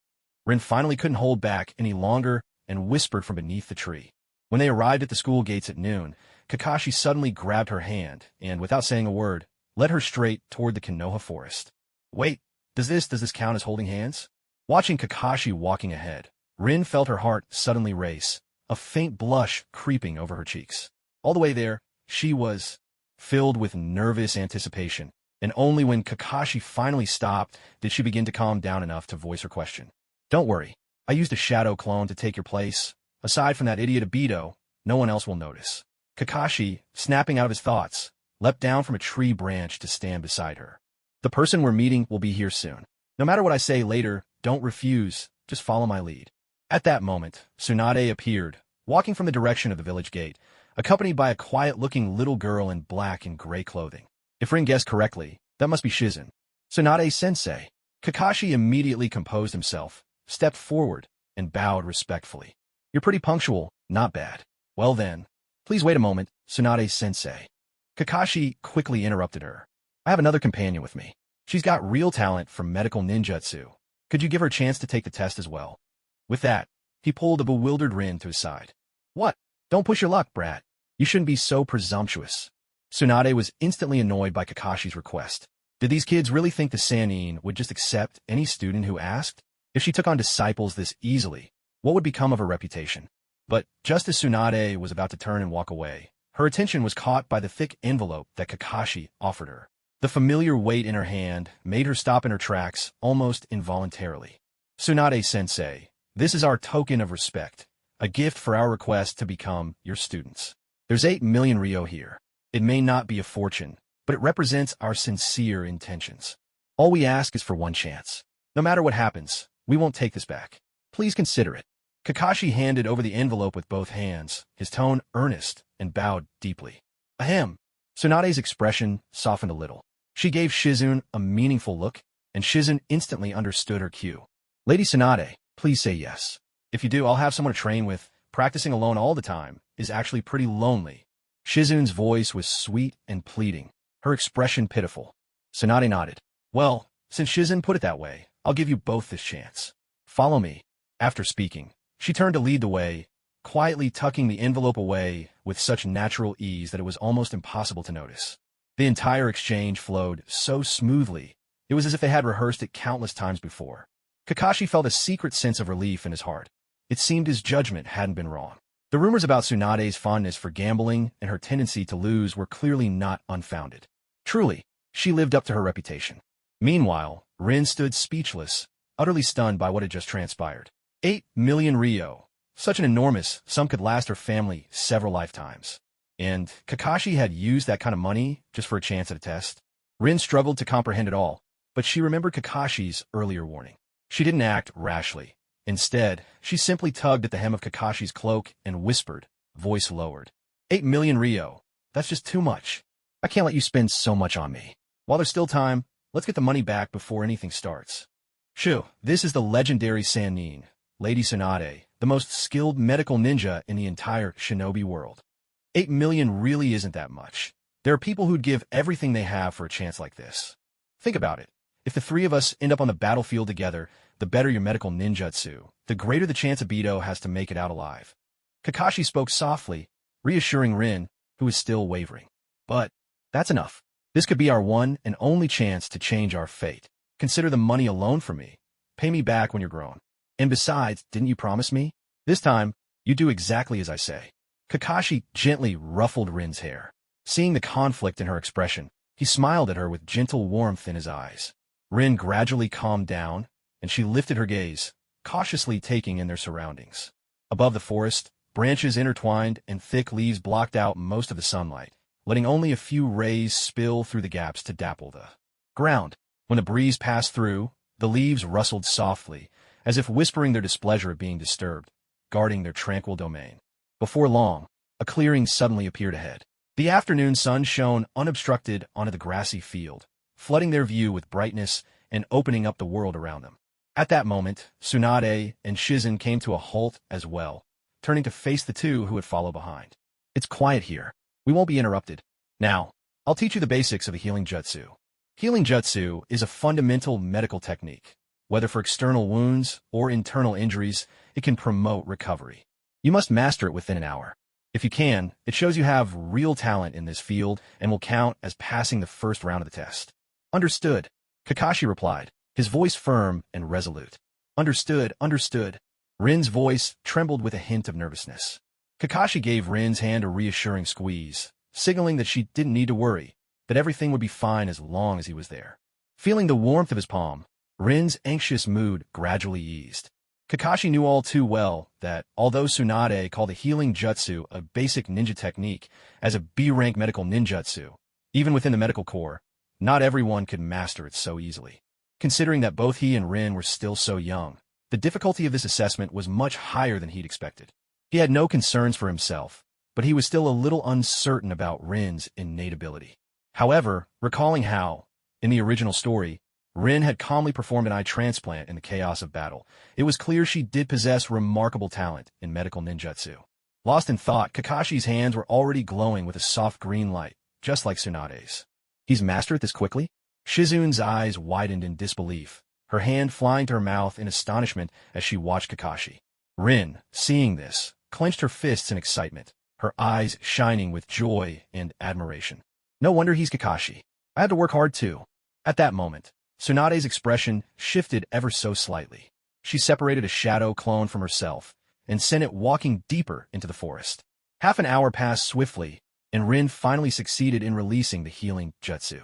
Rin finally couldn't hold back any longer and whispered from beneath the tree. When they arrived at the school gates at noon, Kakashi suddenly grabbed her hand and, without saying a word, led her straight toward the Konoha forest. Wait, does this count as holding hands? Watching Kakashi walking ahead, Rin felt her heart suddenly race, a faint blush creeping over her cheeks. All the way there, she was filled with nervous anticipation, and only when Kakashi finally stopped did she begin to calm down enough to voice her question. Don't worry, I used a shadow clone to take your place. Aside from that idiot Obito, no one else will notice. Kakashi, snapping out of his thoughts, leapt down from a tree branch to stand beside her. The person we're meeting will be here soon. No matter what I say later, don't refuse, just follow my lead. At that moment, Tsunade appeared, walking from the direction of the village gate, accompanied by a quiet-looking little girl in black and gray clothing. If Rin guessed correctly, that must be Shizen. Tsunade-sensei. Kakashi immediately composed himself, stepped forward, and bowed respectfully. You're pretty punctual, not bad. Well then, please wait a moment, Tsunade-sensei. Kakashi quickly interrupted her. I have another companion with me. She's got real talent for medical ninjutsu. Could you give her a chance to take the test as well? With that, he pulled a bewildered Rin to his side. What? Don't push your luck, brat. You shouldn't be so presumptuous. Tsunade was instantly annoyed by Kakashi's request. Did these kids really think the Sannin would just accept any student who asked? If she took on disciples this easily, what would become of her reputation? But just as Tsunade was about to turn and walk away, her attention was caught by the thick envelope that Kakashi offered her. The familiar weight in her hand made her stop in her tracks almost involuntarily. Tsunade-sensei, this is our token of respect, a gift for our request to become your students. There's 8 million ryo here. It may not be a fortune, but it represents our sincere intentions. All we ask is for one chance. No matter what happens, we won't take this back. Please consider it. Kakashi handed over the envelope with both hands, his tone earnest, and bowed deeply. Ahem. Tsunade's expression softened a little. She gave Shizen a meaningful look, and Shizen instantly understood her cue. Lady Tsunade, please say yes. If you do, I'll have someone to train with. Practicing alone all the time is actually pretty lonely. Shizen's voice was sweet and pleading, her expression pitiful. Tsunade nodded. Well, since Shizen put it that way, I'll give you both this chance. Follow me. After speaking, she turned to lead the way, quietly tucking the envelope away with such natural ease that it was almost impossible to notice. The entire exchange flowed so smoothly, it was as if they had rehearsed it countless times before. Kakashi felt a secret sense of relief in his heart. It seemed his judgment hadn't been wrong. The rumors about Tsunade's fondness for gambling and her tendency to lose were clearly not unfounded. Truly, she lived up to her reputation. Meanwhile, Rin stood speechless, utterly stunned by what had just transpired. 8 million ryo. Such an enormous sum could last her family several lifetimes. And Kakashi had used that kind of money just for a chance at a test. Rin struggled to comprehend it all, but she remembered Kakashi's earlier warning. She didn't act rashly. Instead, she simply tugged at the hem of Kakashi's cloak and whispered, voice lowered. 8 million Rio. That's just too much. I can't let you spend so much on me. While there's still time, let's get the money back before anything starts. Shoo, this is the legendary Sannin, Lady Tsunade, the most skilled medical ninja in the entire shinobi world. 8 million really isn't that much. There are people who'd give everything they have for a chance like this. Think about it. If the three of us end up on the battlefield together, the better your medical ninjutsu, the greater the chance Obito has to make it out alive. Kakashi spoke softly, reassuring Rin, who was still wavering. But that's enough. This could be our one and only chance to change our fate. Consider the money alone for me. Pay me back when you're grown. And besides, didn't you promise me? This time, you do exactly as I say. Kakashi gently ruffled Rin's hair. Seeing the conflict in her expression, he smiled at her with gentle warmth in his eyes. Rin gradually calmed down, and she lifted her gaze, cautiously taking in their surroundings. Above the forest, branches intertwined and thick leaves blocked out most of the sunlight, letting only a few rays spill through the gaps to dapple the ground. When the breeze passed through, the leaves rustled softly, as if whispering their displeasure at being disturbed, guarding their tranquil domain. Before long, a clearing suddenly appeared ahead. The afternoon sun shone unobstructed onto the grassy field, flooding their view with brightness and opening up the world around them. At that moment, Tsunade and Shizen came to a halt as well, turning to face the two who would follow behind. It's quiet here. We won't be interrupted. Now, I'll teach you the basics of the healing jutsu. Healing jutsu is a fundamental medical technique. Whether for external wounds or internal injuries, it can promote recovery. You must master it within an hour. If you can, it shows you have real talent in this field and will count as passing the first round of the test. Understood, Kakashi replied, his voice firm and resolute. Understood, understood. Rin's voice trembled with a hint of nervousness. Kakashi gave Rin's hand a reassuring squeeze, signaling that she didn't need to worry, that everything would be fine as long as he was there. Feeling the warmth of his palm, Rin's anxious mood gradually eased. Kakashi knew all too well that, although Tsunade called the healing jutsu a basic ninja technique as a B-rank medical ninjutsu, even within the medical corps, not everyone could master it so easily. Considering that both he and Rin were still so young, the difficulty of this assessment was much higher than he'd expected. He had no concerns for himself, but he was still a little uncertain about Rin's innate ability. However, recalling how, in the original story, Rin had calmly performed an eye transplant in the chaos of battle, it was clear she did possess remarkable talent in medical ninjutsu. Lost in thought, Kakashi's hands were already glowing with a soft green light, just like Tsunade's. He's mastered this quickly? Shizun's eyes widened in disbelief, her hand flying to her mouth in astonishment as she watched Kakashi. Rin, seeing this, clenched her fists in excitement, her eyes shining with joy and admiration. No wonder he's Kakashi. I had to work hard too. At that moment, Tsunade's expression shifted ever so slightly. She separated a shadow clone from herself and sent it walking deeper into the forest. Half an hour passed swiftly, and Rin finally succeeded in releasing the healing jutsu.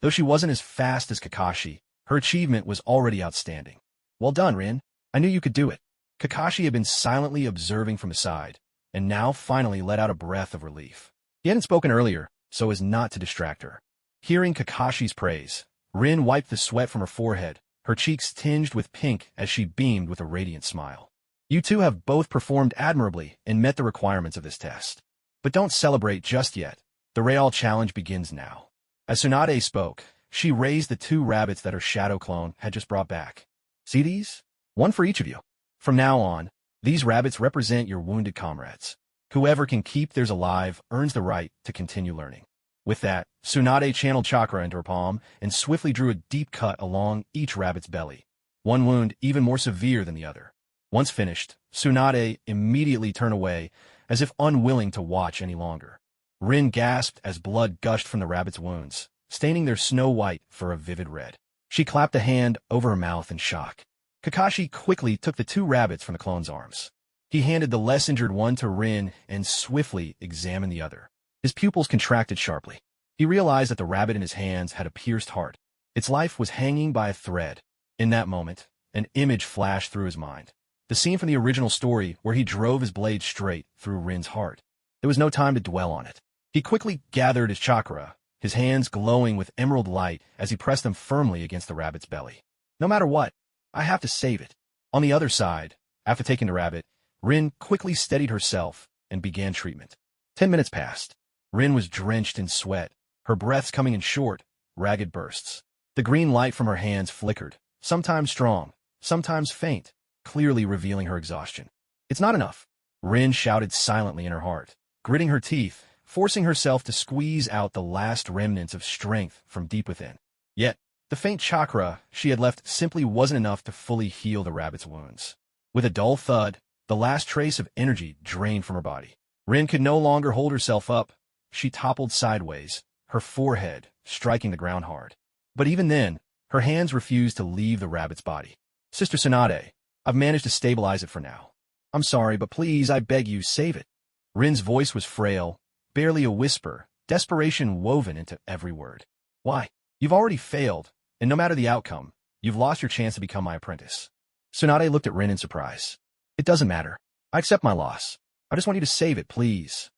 Though she wasn't as fast as Kakashi, her achievement was already outstanding. Well done, Rin. I knew you could do it. Kakashi had been silently observing from the side, and now finally let out a breath of relief. He hadn't spoken earlier, so as not to distract her. Hearing Kakashi's praise, Rin wiped the sweat from her forehead, her cheeks tinged with pink as she beamed with a radiant smile. You two have both performed admirably and met the requirements of this test. But don't celebrate just yet. The Real Challenge begins now. As Tsunade spoke, she raised the 2 rabbits that her shadow clone had just brought back. See these? One for each of you. From now on, these rabbits represent your wounded comrades. Whoever can keep theirs alive earns the right to continue learning. With that, Tsunade channeled chakra into her palm and swiftly drew a deep cut along each rabbit's belly, one wound even more severe than the other. Once finished, Tsunade immediately turned away, as if unwilling to watch any longer. Rin gasped as blood gushed from the rabbit's wounds, staining their snow white for a vivid red. She clapped a hand over her mouth in shock. Kakashi quickly took the 2 rabbits from the clone's arms. He handed the less injured one to Rin and swiftly examined the other. His pupils contracted sharply. He realized that the rabbit in his hands had a pierced heart. Its life was hanging by a thread. In that moment, an image flashed through his mind. The scene from the original story where he drove his blade straight through Rin's heart. There was no time to dwell on it. He quickly gathered his chakra, his hands glowing with emerald light as he pressed them firmly against the rabbit's belly. No matter what, I have to save it. On the other side, After taking the rabbit, Rin quickly steadied herself and began treatment. 10 minutes passed. Rin was drenched in sweat, her breaths coming in short, ragged bursts. The green light from her hands flickered, sometimes strong, sometimes faint, clearly revealing her exhaustion. It's not enough, Rin shouted silently in her heart, gritting her teeth, forcing herself to squeeze out the last remnants of strength from deep within. Yet, the faint chakra she had left simply wasn't enough to fully heal the rabbit's wounds. With a dull thud, the last trace of energy drained from her body. Rin could no longer hold herself up. She toppled sideways, her forehead striking the ground hard. But even then, her hands refused to leave the rabbit's body. Sister Tsunade, I've managed to stabilize it for now. I'm sorry, but please, I beg you, save it. Rin's voice was frail, barely a whisper, desperation woven into every word. Why? You've already failed, and no matter the outcome, you've lost your chance to become my apprentice. Tsunade looked at Rin in surprise. It doesn't matter. I accept my loss. I just want you to save it, please.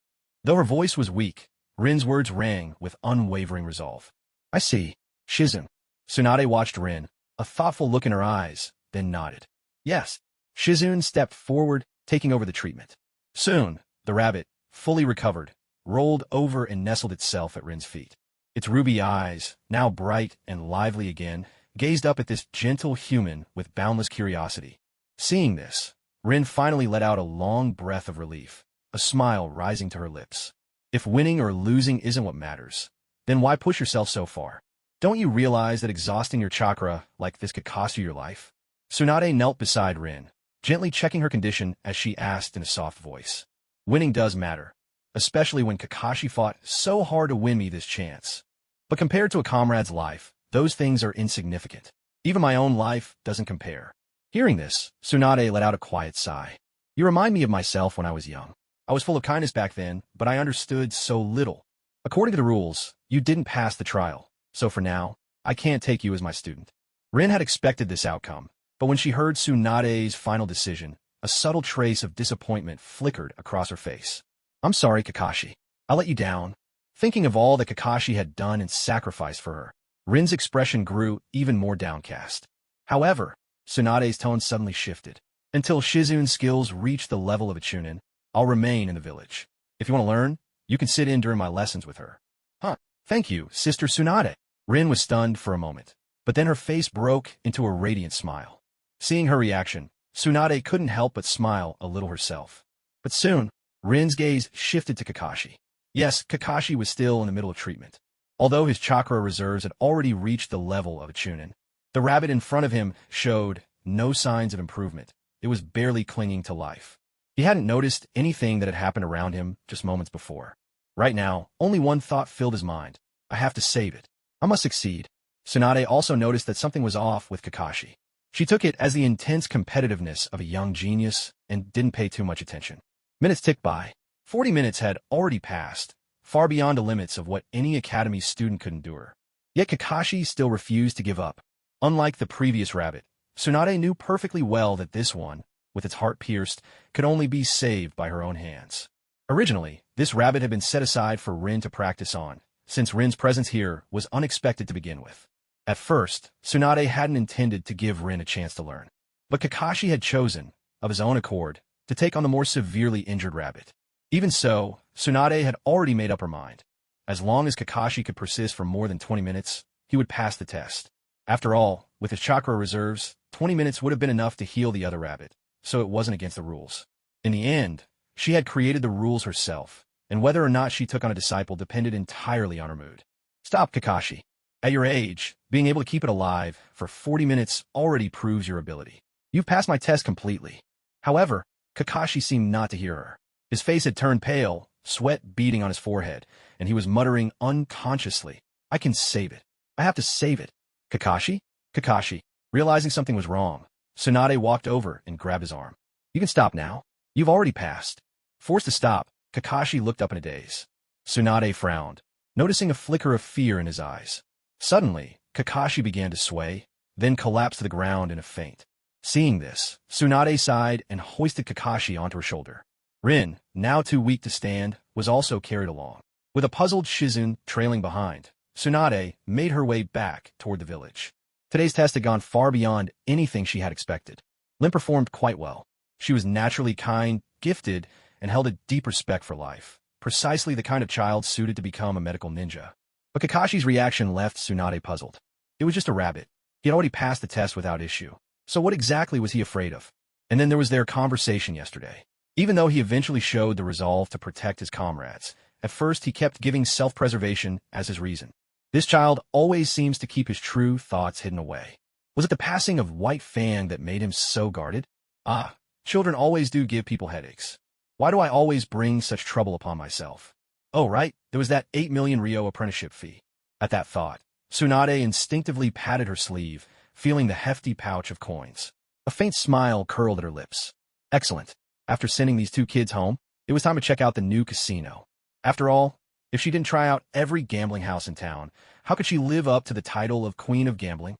Though her voice was weak, Rin's words rang with unwavering resolve. I see. Shizune. Tsunade watched Rin, a thoughtful look in her eyes, then nodded. Yes. Shizune stepped forward, taking over the treatment. Soon, the rabbit, fully recovered, rolled over and nestled itself at Rin's feet. Its ruby eyes, now bright and lively again, gazed up at this gentle human with boundless curiosity. Seeing this, Rin finally let out a long breath of relief, a smile rising to her lips. If winning or losing isn't what matters, then why push yourself so far? Don't you realize that exhausting your chakra like this could cost you your life? Tsunade knelt beside Rin, gently checking her condition as she asked in a soft voice. Winning does matter, especially when Kakashi fought so hard to win me this chance. But compared to a comrade's life, those things are insignificant. Even my own life doesn't compare. Hearing this, Tsunade let out a quiet sigh. You remind me of myself when I was young. I was full of kindness back then, but I understood so little. According to the rules, you didn't pass the trial, so for now, I can't take you as my student. Rin had expected this outcome, but when she heard Tsunade's final decision, a subtle trace of disappointment flickered across her face. I'm sorry, Kakashi. I let you down. Thinking of all that Kakashi had done and sacrificed for her, Rin's expression grew even more downcast. However, Tsunade's tone suddenly shifted. Until Shizune's skills reach the level of a chunin, I'll remain in the village. If you want to learn, you can sit in during my lessons with her. Huh, thank you, Sister Tsunade. Rin was stunned for a moment, but then her face broke into a radiant smile. Seeing her reaction, Tsunade couldn't help but smile a little herself. But soon, Rin's gaze shifted to Kakashi. Yes, Kakashi was still in the middle of treatment. Although his chakra reserves had already reached the level of a chunin, the rabbit in front of him showed no signs of improvement. It was barely clinging to life. He hadn't noticed anything that had happened around him just moments before. Right now, only one thought filled his mind. I have to save it. I must succeed. Tsunade also noticed that something was off with Kakashi. She took it as the intense competitiveness of a young genius and didn't pay too much attention. Minutes ticked by. 40 minutes had already passed, far beyond the limits of what any academy student could endure. Yet Kakashi still refused to give up. Unlike the previous rabbit, Tsunade knew perfectly well that this one, with its heart pierced, could only be saved by her own hands. Originally, this rabbit had been set aside for Rin to practice on, since Rin's presence here was unexpected to begin with. At first, Tsunade hadn't intended to give Rin a chance to learn. But Kakashi had chosen, of his own accord, to take on the more severely injured rabbit. Even so, Tsunade had already made up her mind. As long as Kakashi could persist for more than 20 minutes, he would pass the test. After all, with his chakra reserves, 20 minutes would have been enough to heal the other rabbit, so it wasn't against the rules. In the end, she had created the rules herself, and whether or not she took on a disciple depended entirely on her mood. Stop, Kakashi. At your age, being able to keep it alive for 40 minutes already proves your ability. You've passed my test completely. However, Kakashi seemed not to hear her. His face had turned pale, sweat beading on his forehead, and he was muttering unconsciously, I can save it. I have to save it. Kakashi? Kakashi. Realizing something was wrong, Tsunade walked over and grabbed his arm. You can stop now. You've already passed. Forced to stop, Kakashi looked up in a daze. Tsunade frowned, noticing a flicker of fear in his eyes. Suddenly, Kakashi began to sway, then collapsed to the ground in a faint. Seeing this, Tsunade sighed and hoisted Kakashi onto her shoulder. Rin, now too weak to stand, was also carried along. With a puzzled Shizune trailing behind, Tsunade made her way back toward the village. Today's test had gone far beyond anything she had expected. Rin performed quite well. She was naturally kind, gifted, and held a deep respect for life. Precisely the kind of child suited to become a medical ninja. But Kakashi's reaction left Tsunade puzzled. It was just a rabbit. He had already passed the test without issue. So what exactly was he afraid of? And then there was their conversation yesterday. Even though he eventually showed the resolve to protect his comrades, at first he kept giving self-preservation as his reason. This child always seems to keep his true thoughts hidden away. Was it the passing of White Fang that made him so guarded? Ah, children always do give people headaches. Why do I always bring such trouble upon myself? Oh, right, there was that 8 million Ryo apprenticeship fee. At that thought, Tsunade instinctively patted her sleeve, feeling the hefty pouch of coins. A faint smile curled at her lips. Excellent. After sending these two kids home, it was time to check out the new casino. After all, if she didn't try out every gambling house in town, how could she live up to the title of Queen of Gambling?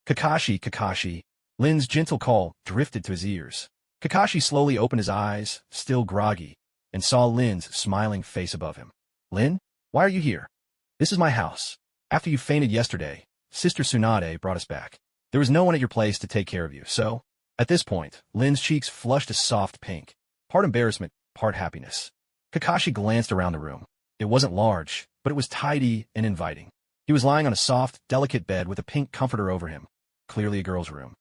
Kakashi. Lin's gentle call drifted to his ears. Kakashi slowly opened his eyes, still groggy, and saw Lin's smiling face above him. Lin, why are you here? This is my house. After you fainted yesterday, Sister Tsunade brought us back. There was no one at your place to take care of you, so... At this point, Lin's cheeks flushed a soft pink, part embarrassment, part happiness. Kakashi glanced around the room. It wasn't large, but it was tidy and inviting. He was lying on a soft, delicate bed with a pink comforter over him. Clearly a girl's room.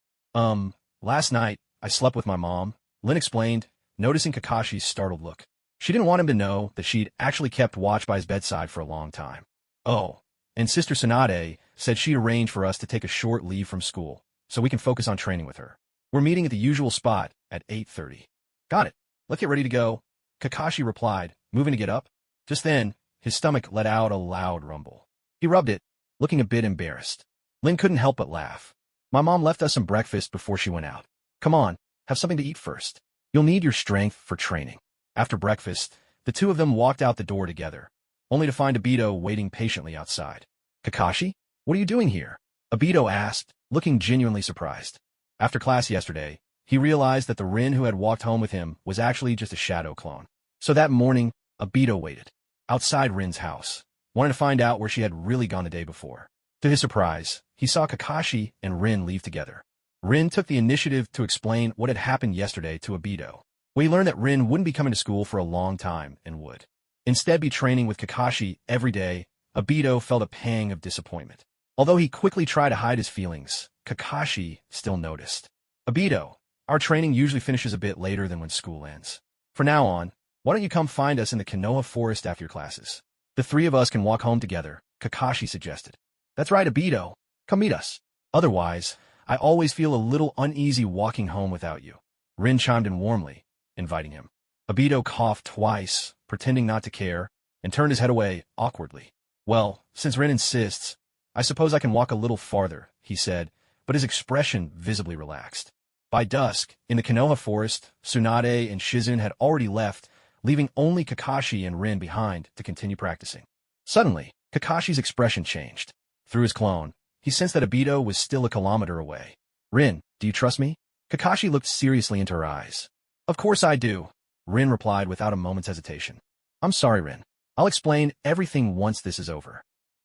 Last night, I slept with my mom, Lin explained, noticing Kakashi's startled look. She didn't want him to know that she'd actually kept watch by his bedside for a long time. Oh, and Sister Tsunade said she arranged for us to take a short leave from school, so we can focus on training with her. We're meeting at the usual spot at 8:30. Got it. Let's get ready to go, Kakashi replied, moving to get up. Just then, his stomach let out a loud rumble. He rubbed it, looking a bit embarrassed. Lin couldn't help but laugh. My mom left us some breakfast before she went out. Come on, have something to eat first. You'll need your strength for training. After breakfast, the two of them walked out the door together, only to find Obito waiting patiently outside. Kakashi, what are you doing here? Obito asked, looking genuinely surprised. After class yesterday, he realized that the Rin who had walked home with him was actually just a shadow clone. So that morning, Obito waited outside Rin's house, wanting to find out where she had really gone the day before. To his surprise, he saw Kakashi and Rin leave together. Rin took the initiative to explain what had happened yesterday to Obito. We learned that Rin wouldn't be coming to school for a long time and would instead be training with Kakashi every day. Obito felt a pang of disappointment. Although he quickly tried to hide his feelings, Kakashi still noticed. Obito, our training usually finishes a bit later than when school ends. From now on, why don't you come find us in the Konoha forest after your classes? The three of us can walk home together, Kakashi suggested. That's right, Obito. Come meet us. Otherwise, I always feel a little uneasy walking home without you. Rin chimed in warmly, inviting him. Obito coughed twice, pretending not to care, and turned his head away awkwardly. Well, since Rin insists, I suppose I can walk a little farther, he said, but his expression visibly relaxed. By dusk, in the Konoha forest, Tsunade and Shizun had already left, leaving only Kakashi and Rin behind to continue practicing. Suddenly, Kakashi's expression changed. Through his clone, he sensed that Obito was still a kilometer away. Rin, do you trust me? Kakashi looked seriously into her eyes. Of course I do, Rin replied without a moment's hesitation. I'm sorry, Rin. I'll explain everything once this is over.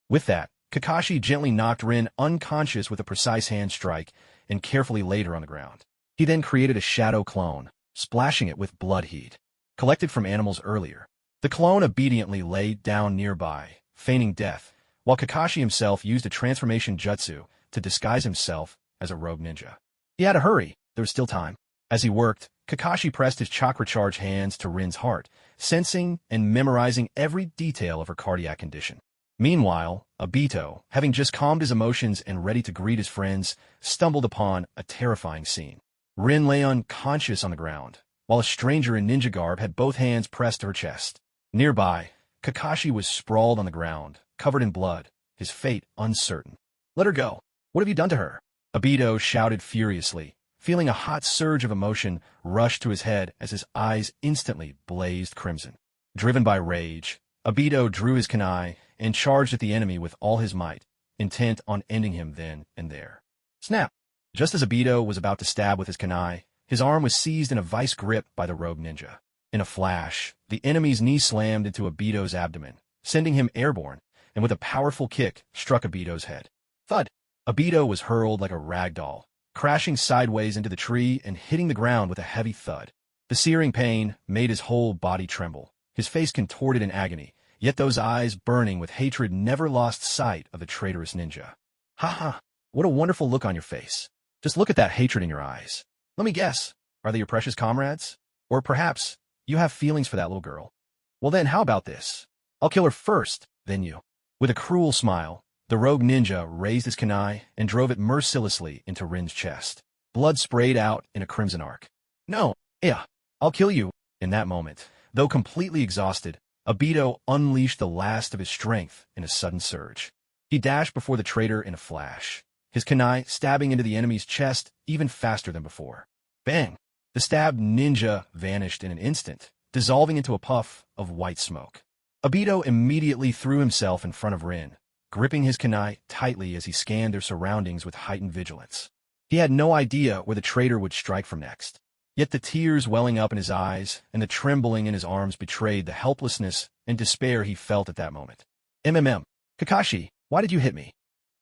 With that, Kakashi gently knocked Rin unconscious with a precise hand strike and carefully laid her on the ground. He then created a shadow clone, splashing it with blood heat, collected from animals earlier. The clone obediently laid down nearby, feigning death, while Kakashi himself used a transformation jutsu to disguise himself as a rogue ninja. He had to hurry, there was still time. As he worked, Kakashi pressed his chakra-charged hands to Rin's heart, sensing and memorizing every detail of her cardiac condition. Meanwhile, Obito, having just calmed his emotions and ready to greet his friends, stumbled upon a terrifying scene. Rin lay unconscious on the ground, while a stranger in ninja garb had both hands pressed to her chest. Nearby, Kakashi was sprawled on the ground, covered in blood, his fate uncertain. Let her go. What have you done to her? Obito shouted furiously, feeling a hot surge of emotion rush to his head as his eyes instantly blazed crimson. Driven by rage, Obito drew his kunai and charged at the enemy with all his might, intent on ending him then and there. Snap! Just as Obito was about to stab with his kunai, his arm was seized in a vice grip by the rogue ninja. In a flash, the enemy's knee slammed into Obito's abdomen, sending him airborne, and with a powerful kick, struck Obito's head. Thud! Obito was hurled like a rag doll, crashing sideways into the tree and hitting the ground with a heavy thud. The searing pain made his whole body tremble, his face contorted in agony, yet those eyes burning with hatred never lost sight of the traitorous ninja. Ha ha, what a wonderful look on your face. Just look at that hatred in your eyes. Let me guess, are they your precious comrades? Or perhaps you have feelings for that little girl? Well then, how about this? I'll kill her first, then you. With a cruel smile, the rogue ninja raised his kunai and drove it mercilessly into Rin's chest. Blood sprayed out in a crimson arc. No, yeah, I'll kill you. In that moment, though completely exhausted, Obito unleashed the last of his strength in a sudden surge. He dashed before the traitor in a flash, his kunai stabbing into the enemy's chest even faster than before. Bang! The stabbed ninja vanished in an instant, dissolving into a puff of white smoke. Obito immediately threw himself in front of Rin, gripping his kunai tightly as he scanned their surroundings with heightened vigilance. He had no idea where the traitor would strike from next. Yet the tears welling up in his eyes and the trembling in his arms betrayed the helplessness and despair he felt at that moment. Kakashi, why did you hit me?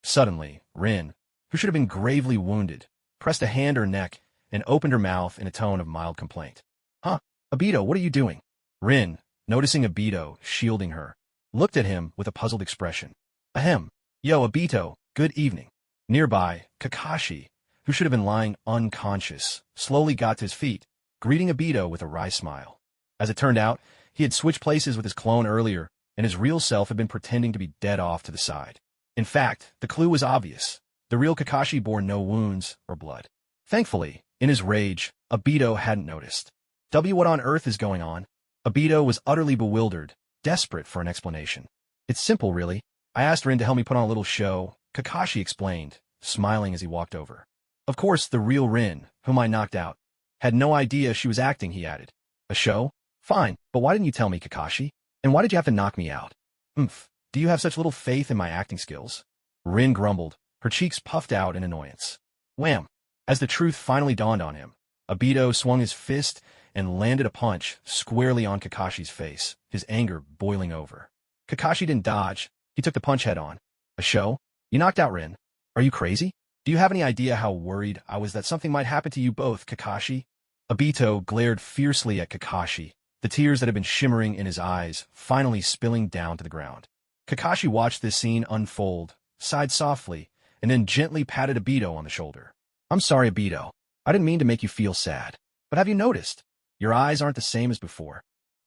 Suddenly, Rin, who should have been gravely wounded, pressed a hand to her neck and opened her mouth in a tone of mild complaint. Huh? Obito, what are you doing? Rin, noticing Obito shielding her, looked at him with a puzzled expression. Ahem. Yo, Obito, good evening. Nearby, Kakashi, who should have been lying unconscious, slowly got to his feet, greeting Obito with a wry smile. As it turned out, he had switched places with his clone earlier, and his real self had been pretending to be dead off to the side. In fact, the clue was obvious. The real Kakashi bore no wounds or blood. Thankfully, in his rage, Obito hadn't noticed. What on earth is going on? Obito was utterly bewildered, desperate for an explanation. It's simple, really. I asked Rin to help me put on a little show, Kakashi explained, smiling as he walked over. Of course, the real Rin, whom I knocked out, had no idea she was acting, he added. A show? Fine, but why didn't you tell me, Kakashi? And why did you have to knock me out? Do you have such little faith in my acting skills? Rin grumbled, her cheeks puffed out in annoyance. Wham! As the truth finally dawned on him, Obito swung his fist and landed a punch squarely on Kakashi's face, his anger boiling over. Kakashi didn't dodge, he took the punch head on. A show? You knocked out Rin? Are you crazy? Do you have any idea how worried I was that something might happen to you both, Kakashi? Obito glared fiercely at Kakashi, the tears that had been shimmering in his eyes finally spilling down to the ground. Kakashi watched this scene unfold, sighed softly, and then gently patted Obito on the shoulder. I'm sorry, Obito. I didn't mean to make you feel sad. But have you noticed? Your eyes aren't the same as before.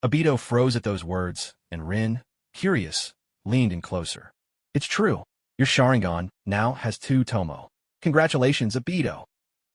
Obito froze at those words, and Rin, curious, leaned in closer. It's true. Your Sharingan now has two tomo. Congratulations, Obito.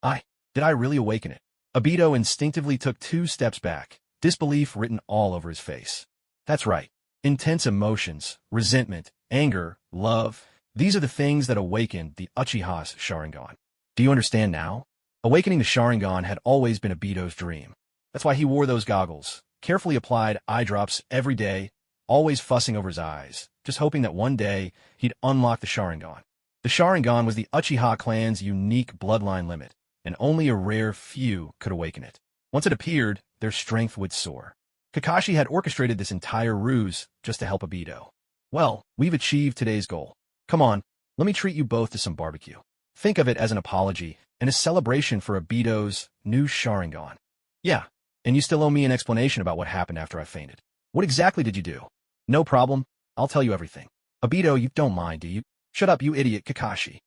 Did I really awaken it? Obito instinctively took 2 steps back, disbelief written all over his face. That's right. Intense emotions, resentment, anger, love, these are the things that awakened the Uchiha's Sharingan. Do you understand now? Awakening the Sharingan had always been Obito's dream. That's why he wore those goggles, carefully applied eye drops every day, always fussing over his eyes, just hoping that one day he'd unlock the Sharingan. The Sharingan was the Uchiha clan's unique bloodline limit, and only a rare few could awaken it. Once it appeared, their strength would soar. Kakashi had orchestrated this entire ruse just to help Obito. Well, we've achieved today's goal. Come on, let me treat you both to some barbecue. Think of it as an apology and a celebration for Obito's new Sharingan. Yeah, and you still owe me an explanation about what happened after I fainted. What exactly did you do? No problem, I'll tell you everything. Obito, you don't mind, do you? Shut up, you idiot, Kakashi.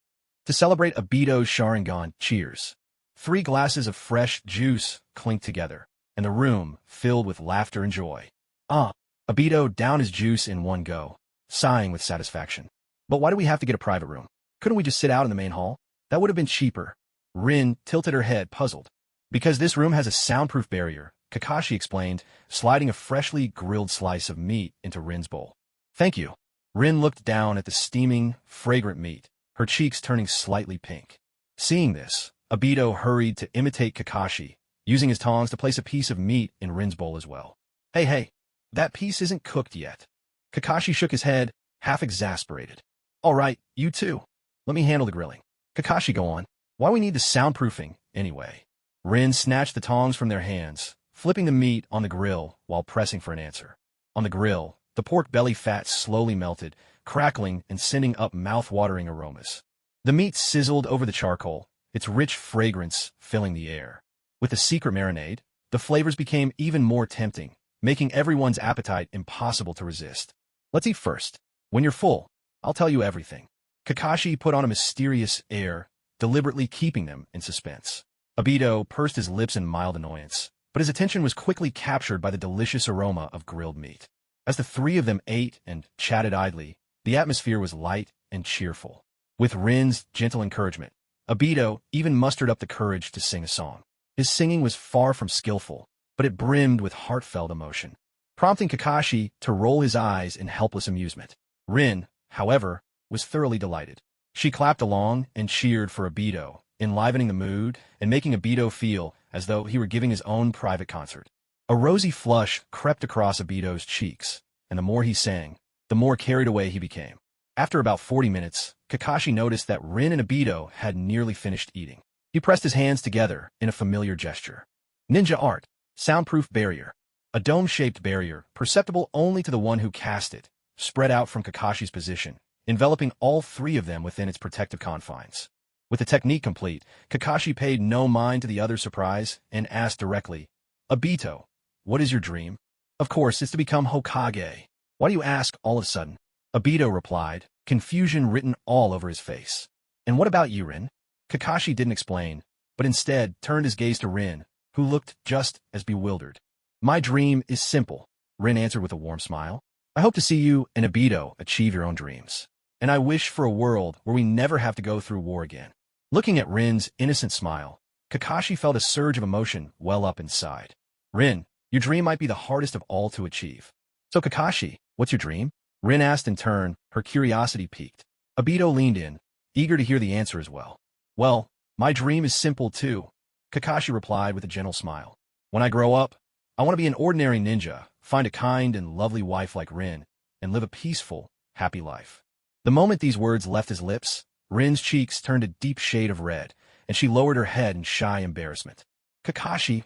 To celebrate Obito's Sharingan, cheers. 3 glasses of fresh juice clinked together, and the room filled with laughter and joy. Obito downed his juice in one go, sighing with satisfaction. But why do we have to get a private room? Couldn't we just sit out in the main hall? That would have been cheaper. Rin tilted her head, puzzled. Because this room has a soundproof barrier, Kakashi explained, sliding a freshly grilled slice of meat into Rin's bowl. Thank you. Rin looked down at the steaming, fragrant meat, her cheeks turning slightly pink. Seeing this, Obito hurried to imitate Kakashi, using his tongs to place a piece of meat in Rin's bowl as well. Hey, that piece isn't cooked yet. Kakashi shook his head, half exasperated. All right, you too. Let me handle the grilling. Kakashi, go on. Why we need the soundproofing, anyway? Rin snatched the tongs from their hands, flipping the meat on the grill while pressing for an answer. On the grill, the pork belly fat slowly melted, crackling and sending up mouth-watering aromas. The meat sizzled over the charcoal, its rich fragrance filling the air. With the secret marinade, the flavors became even more tempting, making everyone's appetite impossible to resist. Let's eat first. When you're full, I'll tell you everything. Kakashi put on a mysterious air, deliberately keeping them in suspense. Obito pursed his lips in mild annoyance, but his attention was quickly captured by the delicious aroma of grilled meat. As the three of them ate and chatted idly, the atmosphere was light and cheerful. With Rin's gentle encouragement, Obito even mustered up the courage to sing a song. His singing was far from skillful, but it brimmed with heartfelt emotion, prompting Kakashi to roll his eyes in helpless amusement. Rin, however, was thoroughly delighted. She clapped along and cheered for Obito, enlivening the mood and making Obito feel as though he were giving his own private concert. A rosy flush crept across Obito's cheeks, and the more he sang, the more carried away he became. After about 40 minutes, Kakashi noticed that Rin and Obito had nearly finished eating. He pressed his hands together in a familiar gesture. Ninja art, soundproof barrier. A dome-shaped barrier, perceptible only to the one who cast it, spread out from Kakashi's position, enveloping all three of them within its protective confines. With the technique complete, Kakashi paid no mind to the other's surprise and asked directly, Obito, what is your dream? Of course, it's to become Hokage. Why do you ask all of a sudden? Obito replied, confusion written all over his face. And what about you, Rin? Kakashi didn't explain, but instead turned his gaze to Rin, who looked just as bewildered. My dream is simple, Rin answered with a warm smile. I hope to see you and Obito achieve your own dreams. And I wish for a world where we never have to go through war again. Looking at Rin's innocent smile, Kakashi felt a surge of emotion well up inside. Rin, your dream might be the hardest of all to achieve. So Kakashi, what's your dream? Rin asked in turn, her curiosity piqued. Obito leaned in, eager to hear the answer as well. Well, my dream is simple too, Kakashi replied with a gentle smile. When I grow up, I want to be an ordinary ninja, find a kind and lovely wife like Rin, and live a peaceful, happy life. The moment these words left his lips, Rin's cheeks turned a deep shade of red, and she lowered her head in shy embarrassment. Kakashi,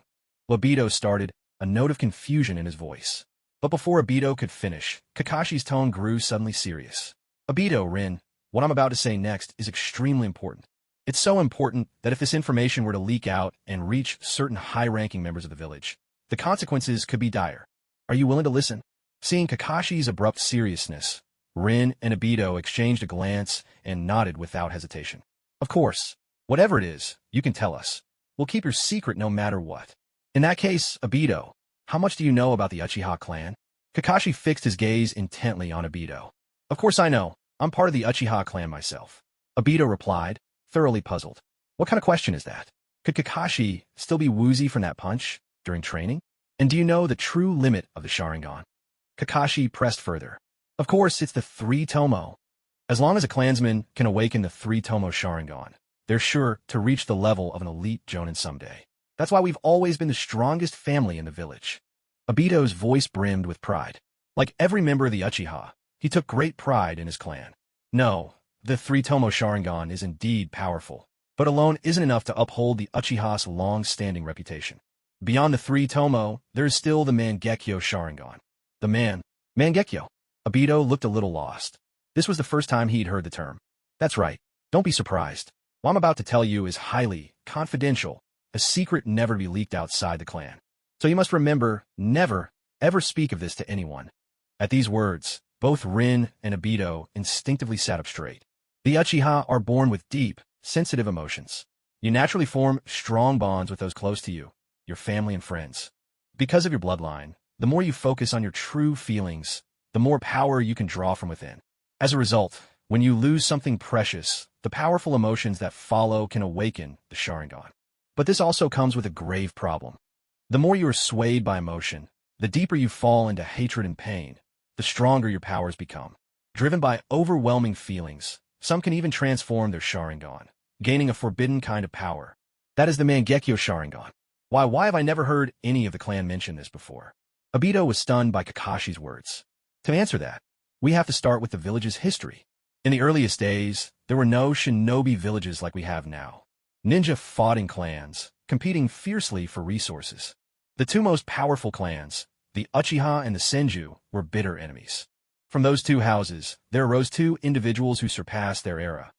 Obito started, a note of confusion in his voice. But before Obito could finish, Kakashi's tone grew suddenly serious. Obito, Rin, what I'm about to say next is extremely important. It's so important that if this information were to leak out and reach certain high-ranking members of the village, the consequences could be dire. Are you willing to listen? Seeing Kakashi's abrupt seriousness, Rin and Obito exchanged a glance and nodded without hesitation. Of course, whatever it is, you can tell us. We'll keep your secret no matter what. In that case, Obito, how much do you know about the Uchiha clan? Kakashi fixed his gaze intently on Obito. Of course I know. I'm part of the Uchiha clan myself. Obito replied, thoroughly puzzled. What kind of question is that? Could Kakashi still be woozy from that punch during training? And do you know the true limit of the Sharingan? Kakashi pressed further. Of course, it's the 3 Tomo. As long as a clansman can awaken the 3 Tomo Sharingan, they're sure to reach the level of an elite Jonin someday. That's why we've always been the strongest family in the village. Obito's voice brimmed with pride. Like every member of the Uchiha, he took great pride in his clan. No, the 3 Tomo Sharingan is indeed powerful, but alone isn't enough to uphold the Uchiha's long-standing reputation. Beyond the 3 Tomo, there is still the Mangekyo Sharingan. Mangekyo. Obito looked a little lost. This was the first time he'd heard the term. That's right. Don't be surprised. What I'm about to tell you is highly confidential, a secret never to be leaked outside the clan. So you must remember, never, ever speak of this to anyone. At these words, both Rin and Obito instinctively sat up straight. The Uchiha are born with deep, sensitive emotions. You naturally form strong bonds with those close to you, your family and friends. Because of your bloodline, the more you focus on your true feelings, the more power you can draw from within. As a result, when you lose something precious, the powerful emotions that follow can awaken the Sharingan. But this also comes with a grave problem. The more you are swayed by emotion, the deeper you fall into hatred and pain, the stronger your powers become. Driven by overwhelming feelings, some can even transform their Sharingan, gaining a forbidden kind of power. That is the Mangekyo Sharingan. Why have I never heard any of the clan mention this before? Obito was stunned by Kakashi's words. To answer that, we have to start with the village's history. In the earliest days, there were no shinobi villages like we have now. Ninja fought in clans, competing fiercely for resources. The 2 most powerful clans, the Uchiha and the Senju, were bitter enemies. From those 2 houses, there arose 2 individuals who surpassed their era,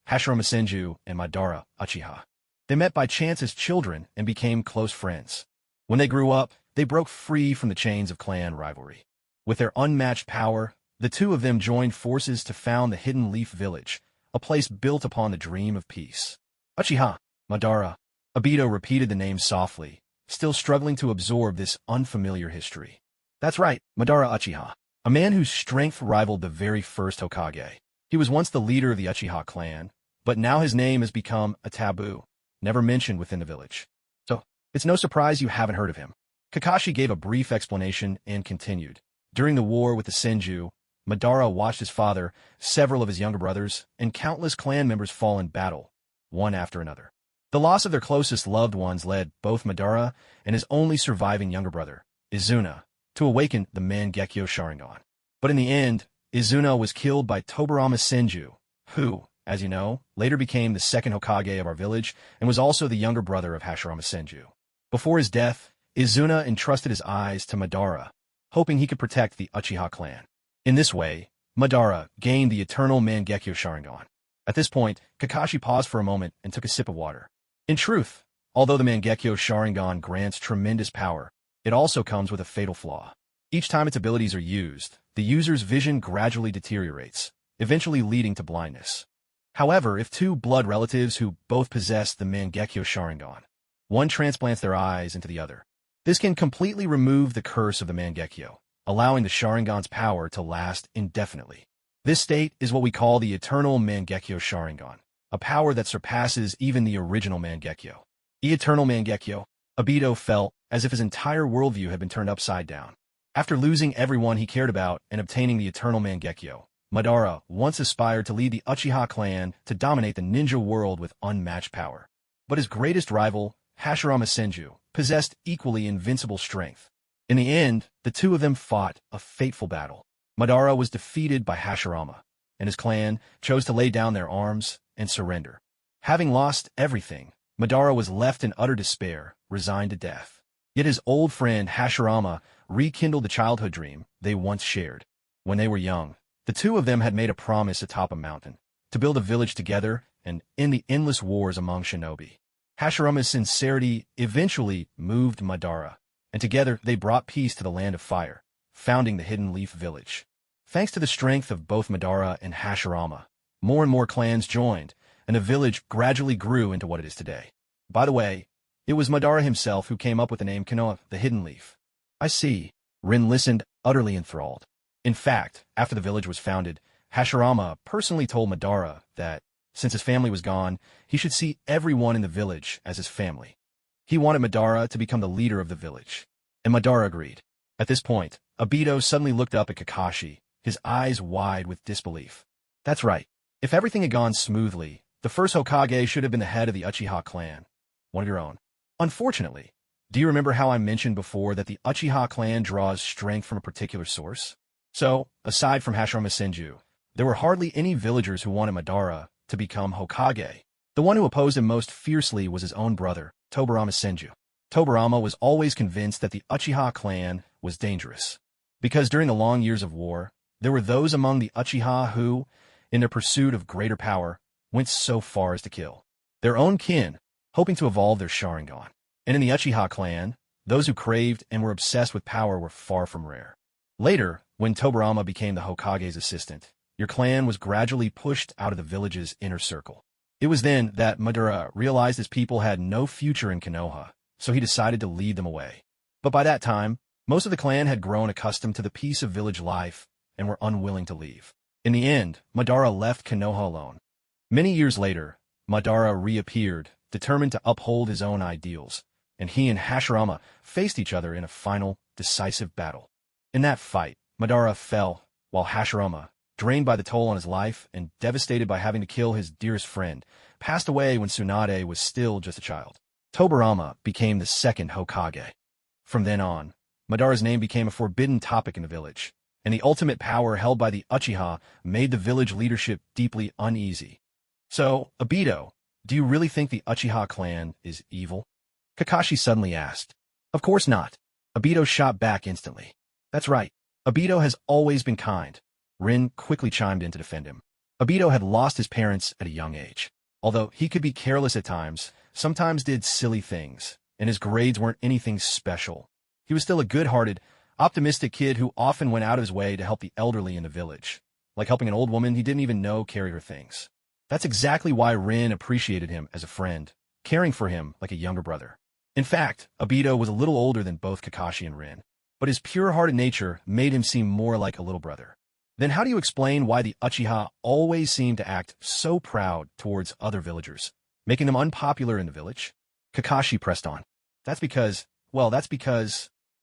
Hashirama Senju and Madara Uchiha. They met by chance as children and became close friends. When they grew up, they broke free from the chains of clan rivalry. With their unmatched power, the two of them joined forces to found the Hidden Leaf Village, a place built upon the dream of peace. Uchiha, Madara. Obito repeated the name softly, still struggling to absorb this unfamiliar history. That's right, Madara Uchiha, a man whose strength rivaled the very first Hokage. He was once the leader of the Uchiha clan, but now his name has become a taboo, never mentioned within the village. So, it's no surprise you haven't heard of him. Kakashi gave a brief explanation and continued. During the war with the Senju, Madara watched his father, several of his younger brothers, and countless clan members fall in battle, one after another. The loss of their closest loved ones led both Madara and his only surviving younger brother, Izuna, to awaken the Mangekyo Sharingan. But in the end, Izuna was killed by Tobirama Senju, who, as you know, later became the second Hokage of our village and was also the younger brother of Hashirama Senju. Before his death, Izuna entrusted his eyes to Madara, hoping he could protect the Uchiha clan. In this way, Madara gained the eternal Mangekyo Sharingan. At this point, Kakashi paused for a moment and took a sip of water. In truth, although the Mangekyo Sharingan grants tremendous power, it also comes with a fatal flaw. Each time its abilities are used, the user's vision gradually deteriorates, eventually leading to blindness. However, if two blood relatives who both possess the Mangekyo Sharingan, one transplants their eyes into the other, this can completely remove the curse of the Mangekyo, allowing the Sharingan's power to last indefinitely. This state is what we call the eternal Mangekyo Sharingan, a power that surpasses even the original Mangekyo. The eternal Mangekyo, Obito felt as if his entire worldview had been turned upside down. After losing everyone he cared about and obtaining the eternal Mangekyo, Madara once aspired to lead the Uchiha clan to dominate the ninja world with unmatched power. But his greatest rival, Hashirama Senju, possessed equally invincible strength. In the end, the two of them fought a fateful battle. Madara was defeated by Hashirama, and his clan chose to lay down their arms and surrender. Having lost everything, Madara was left in utter despair, resigned to death. Yet his old friend Hashirama rekindled the childhood dream they once shared. When they were young, the two of them had made a promise atop a mountain, to build a village together and end the endless wars among shinobi. Hashirama's sincerity eventually moved Madara, and together they brought peace to the land of fire, founding the Hidden Leaf Village. Thanks to the strength of both Madara and Hashirama, more and more clans joined, and the village gradually grew into what it is today. By the way, it was Madara himself who came up with the name Konoha, the Hidden Leaf. I see. Rin listened, utterly enthralled. In fact, after the village was founded, Hashirama personally told Madara that, since his family was gone, he should see everyone in the village as his family. He wanted Madara to become the leader of the village, and Madara agreed. At this point, Obito suddenly looked up at Kakashi, his eyes wide with disbelief. That's right. If everything had gone smoothly, the first Hokage should have been the head of the Uchiha clan, one of your own. Unfortunately, do you remember how I mentioned before that the Uchiha clan draws strength from a particular source? So, aside from Hashirama Senju, there were hardly any villagers who wanted Madara to become Hokage. The one who opposed him most fiercely was his own brother, Tobirama Senju. Tobirama was always convinced that the Uchiha clan was dangerous, because during the long years of war, there were those among the Uchiha who, in their pursuit of greater power, went so far as to kill their own kin, hoping to evolve their Sharingan. And in the Uchiha clan, those who craved and were obsessed with power were far from rare. Later, when Tobirama became the Hokage's assistant, your clan was gradually pushed out of the village's inner circle. It was then that Madara realized his people had no future in Konoha, so he decided to lead them away. But by that time, most of the clan had grown accustomed to the peace of village life and were unwilling to leave. In the end, Madara left Konoha alone. Many years later, Madara reappeared, determined to uphold his own ideals, and he and Hashirama faced each other in a final, decisive battle. In that fight, Madara fell, while Hashirama, drained by the toll on his life and devastated by having to kill his dearest friend, passed away when Tsunade was still just a child. Tobirama became the second Hokage. From then on, Madara's name became a forbidden topic in the village, and the ultimate power held by the Uchiha made the village leadership deeply uneasy. So, Obito, do you really think the Uchiha clan is evil? Kakashi suddenly asked. Of course not. Obito shot back instantly. That's right. Obito has always been kind. Rin quickly chimed in to defend him. Obito had lost his parents at a young age. Although he could be careless at times, sometimes did silly things, and his grades weren't anything special. He was still a good-hearted, optimistic kid who often went out of his way to help the elderly in the village, like helping an old woman he didn't even know carry her things. That's exactly why Rin appreciated him as a friend, caring for him like a younger brother. In fact, Obito was a little older than both Kakashi and Rin, but his pure-hearted nature made him seem more like a little brother. Then how do you explain why the Uchiha always seemed to act so proud towards other villagers, making them unpopular in the village? Kakashi pressed on. That's because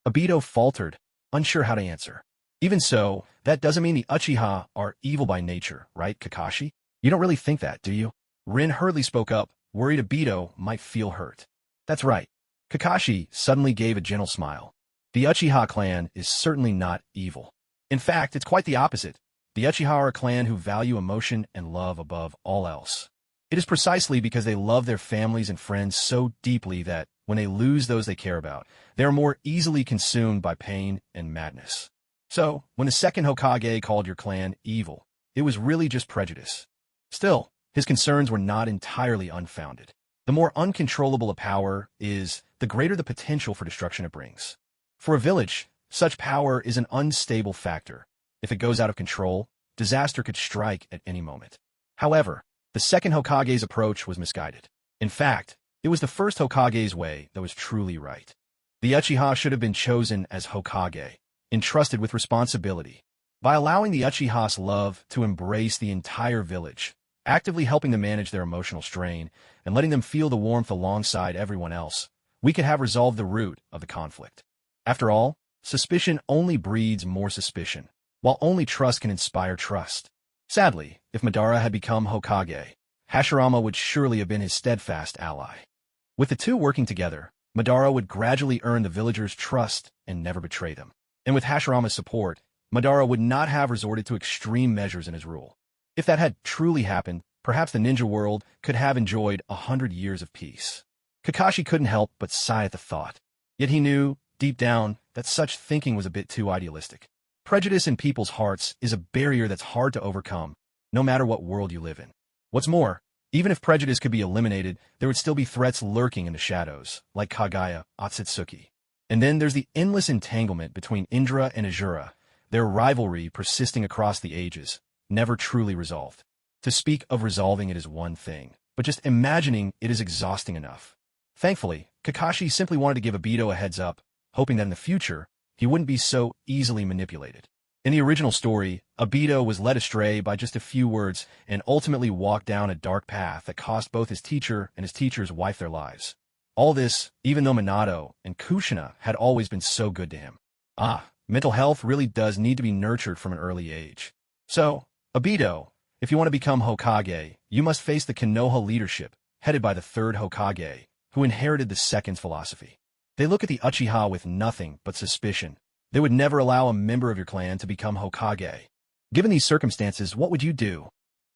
Obito faltered, unsure how to answer. Even so, that doesn't mean the Uchiha are evil by nature, right, Kakashi? You don't really think that, do you? Rin hurriedly spoke up, worried Obito might feel hurt. That's right. Kakashi suddenly gave a gentle smile. The Uchiha clan is certainly not evil. In fact, it's quite the opposite. The Uchiha are a clan who value emotion and love above all else. It is precisely because they love their families and friends so deeply that, when they lose those they care about, they are more easily consumed by pain and madness. So, when the second Hokage called your clan evil, it was really just prejudice. Still, his concerns were not entirely unfounded. The more uncontrollable a power is, the greater the potential for destruction it brings. For a village, such power is an unstable factor. If it goes out of control, disaster could strike at any moment. However, the second Hokage's approach was misguided. In fact, it was the first Hokage's way that was truly right. The Uchiha should have been chosen as Hokage, entrusted with responsibility. By allowing the Uchiha's love to embrace the entire village, actively helping them manage their emotional strain, and letting them feel the warmth alongside everyone else, we could have resolved the root of the conflict. After all, suspicion only breeds more suspicion, while only trust can inspire trust. Sadly, if Madara had become Hokage, Hashirama would surely have been his steadfast ally. With the two working together, Madara would gradually earn the villagers' trust and never betray them. And with Hashirama's support, Madara would not have resorted to extreme measures in his rule. If that had truly happened, perhaps the ninja world could have enjoyed 100 years of peace. Kakashi couldn't help but sigh at the thought. Yet he knew, deep down, that such thinking was a bit too idealistic. Prejudice in people's hearts is a barrier that's hard to overcome, no matter what world you live in. What's more, even if prejudice could be eliminated, there would still be threats lurking in the shadows, like Kagaya, Otsutsuki. And then there's the endless entanglement between Indra and Azura, their rivalry persisting across the ages, never truly resolved. To speak of resolving it is one thing, but just imagining it is exhausting enough. Thankfully, Kakashi simply wanted to give Obito a heads up, hoping that in the future, he wouldn't be so easily manipulated. In the original story, Obito was led astray by just a few words and ultimately walked down a dark path that cost both his teacher and his teacher's wife their lives. All this, even though Minato and Kushina had always been so good to him. Mental health really does need to be nurtured from an early age. So, Obito, if you want to become Hokage, you must face the Konoha leadership, headed by the third Hokage, who inherited the second's philosophy. They look at the Uchiha with nothing but suspicion. They would never allow a member of your clan to become Hokage. Given these circumstances, what would you do?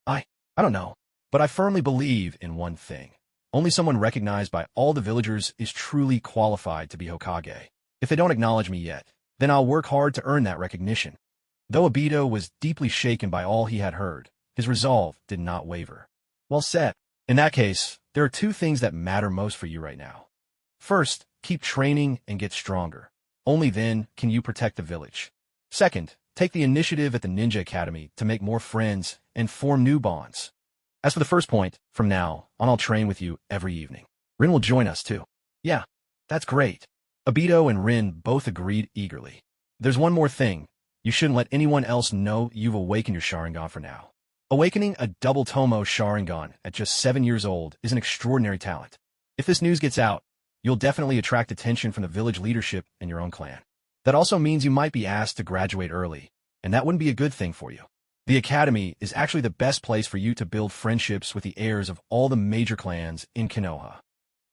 I don't know, but I firmly believe in one thing. Only someone recognized by all the villagers is truly qualified to be Hokage. If they don't acknowledge me yet, then I'll work hard to earn that recognition. Though Obito was deeply shaken by all he had heard, his resolve did not waver. Well said. In that case, there are two things that matter most for you right now. First, keep training and get stronger. Only then can you protect the village. Second, take the initiative at the Ninja Academy to make more friends and form new bonds. As for the first point, from now on I'll train with you every evening. Rin will join us too. Yeah, that's great. Obito and Rin both agreed eagerly. There's one more thing. You shouldn't let anyone else know you've awakened your Sharingan for now. Awakening a double Tomo Sharingan at just 7 years old is an extraordinary talent. If this news gets out, you'll definitely attract attention from the village leadership and your own clan. That also means you might be asked to graduate early, and that wouldn't be a good thing for you. The academy is actually the best place for you to build friendships with the heirs of all the major clans in Konoha.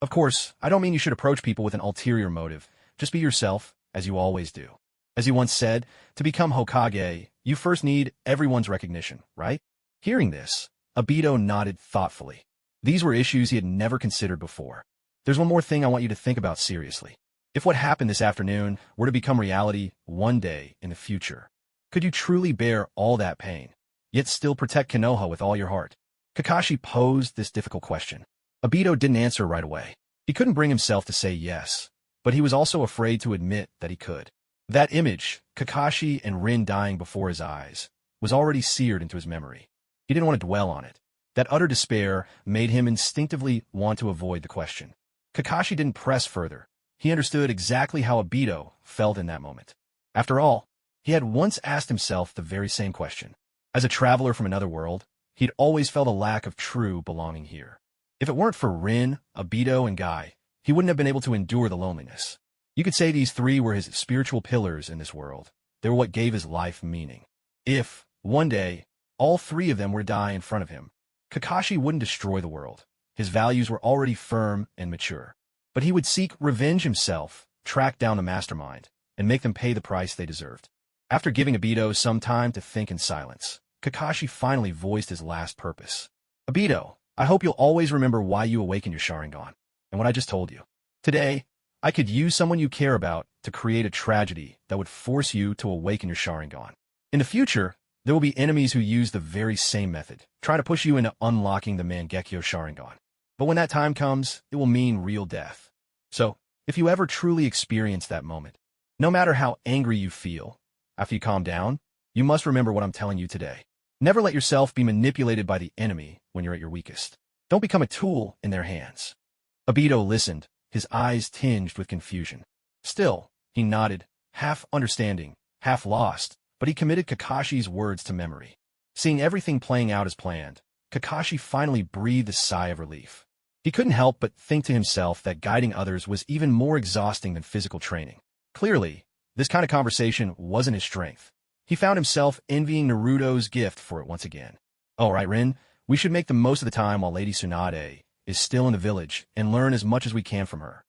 Of course, I don't mean you should approach people with an ulterior motive. Just be yourself, as you always do. As he once said, to become Hokage, you first need everyone's recognition, right? Hearing this, Obito nodded thoughtfully. These were issues he had never considered before. There's one more thing I want you to think about seriously. If what happened this afternoon were to become reality one day in the future, could you truly bear all that pain, yet still protect Konoha with all your heart? Kakashi posed this difficult question. Obito didn't answer right away. He couldn't bring himself to say yes, but he was also afraid to admit that he could. That image, Kakashi and Rin dying before his eyes, was already seared into his memory. He didn't want to dwell on it. That utter despair made him instinctively want to avoid the question. Kakashi didn't press further. He understood exactly how Obito felt in that moment. After all, he had once asked himself the very same question. As a traveler from another world, he'd always felt a lack of true belonging here. If it weren't for Rin, Obito, and Guy, he wouldn't have been able to endure the loneliness. You could say these three were his spiritual pillars in this world. They were what gave his life meaning. If, one day, all three of them were to die in front of him, Kakashi wouldn't destroy the world. His values were already firm and mature. But he would seek revenge himself, track down the mastermind, and make them pay the price they deserved. After giving Obito some time to think in silence, Kakashi finally voiced his last purpose. Obito, I hope you'll always remember why you awakened your Sharingan, and what I just told you. Today, I could use someone you care about to create a tragedy that would force you to awaken your Sharingan. In the future, there will be enemies who use the very same method, trying to push you into unlocking the Mangekyo Sharingan. But when that time comes, it will mean real death. So, if you ever truly experience that moment, no matter how angry you feel, after you calm down, you must remember what I'm telling you today. Never let yourself be manipulated by the enemy when you're at your weakest. Don't become a tool in their hands. Obito listened, his eyes tinged with confusion. Still, he nodded, half understanding, half lost, but he committed Kakashi's words to memory. Seeing everything playing out as planned, Kakashi finally breathed a sigh of relief. He couldn't help but think to himself that guiding others was even more exhausting than physical training. Clearly, this kind of conversation wasn't his strength. He found himself envying Naruto's gift for it once again. All right, Rin, we should make the most of the time while Lady Tsunade is still in the village and learn as much as we can from her.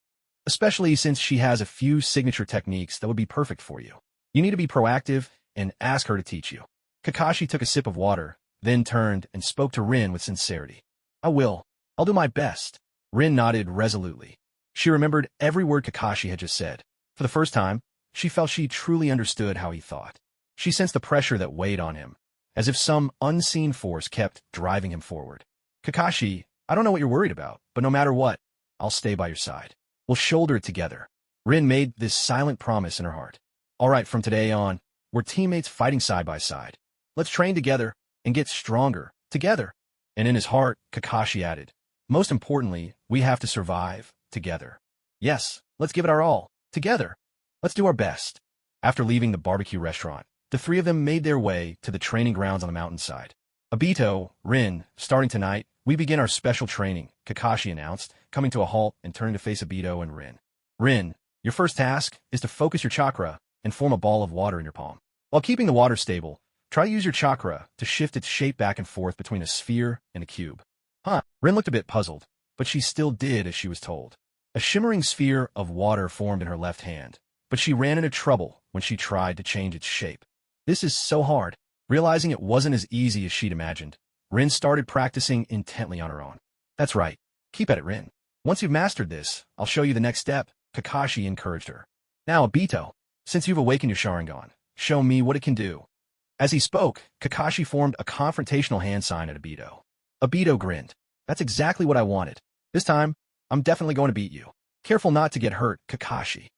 Especially since she has a few signature techniques that would be perfect for you. You need to be proactive and ask her to teach you. Kakashi took a sip of water, then turned and spoke to Rin with sincerity. I will. I'll do my best. Rin nodded resolutely. She remembered every word Kakashi had just said. For the first time, she felt she truly understood how he thought. She sensed the pressure that weighed on him, as if some unseen force kept driving him forward. Kakashi, I don't know what you're worried about, but no matter what, I'll stay by your side. We'll shoulder it together. Rin made this silent promise in her heart. All right, from today on, we're teammates fighting side by side. Let's train together and get stronger together. And in his heart, Kakashi added, most importantly, we have to survive together. Yes, let's give it our all, together. Let's do our best. After leaving the barbecue restaurant, the three of them made their way to the training grounds on the mountainside. Obito, Rin, starting tonight, we begin our special training, Kakashi announced, coming to a halt and turning to face Obito and Rin. Rin, your first task is to focus your chakra and form a ball of water in your palm. While keeping the water stable, try to use your chakra to shift its shape back and forth between a sphere and a cube. Rin looked a bit puzzled, but she still did as she was told. A shimmering sphere of water formed in her left hand, but she ran into trouble when she tried to change its shape. This is so hard. Realizing it wasn't as easy as she'd imagined, Rin started practicing intently on her own. That's right. Keep at it, Rin. Once you've mastered this, I'll show you the next step, Kakashi encouraged her. Now, Obito, since you've awakened your Sharingan, show me what it can do. As he spoke, Kakashi formed a confrontational hand sign at Obito. Obito grinned. That's exactly what I wanted. This time, I'm definitely going to beat you. Careful not to get hurt, Kakashi.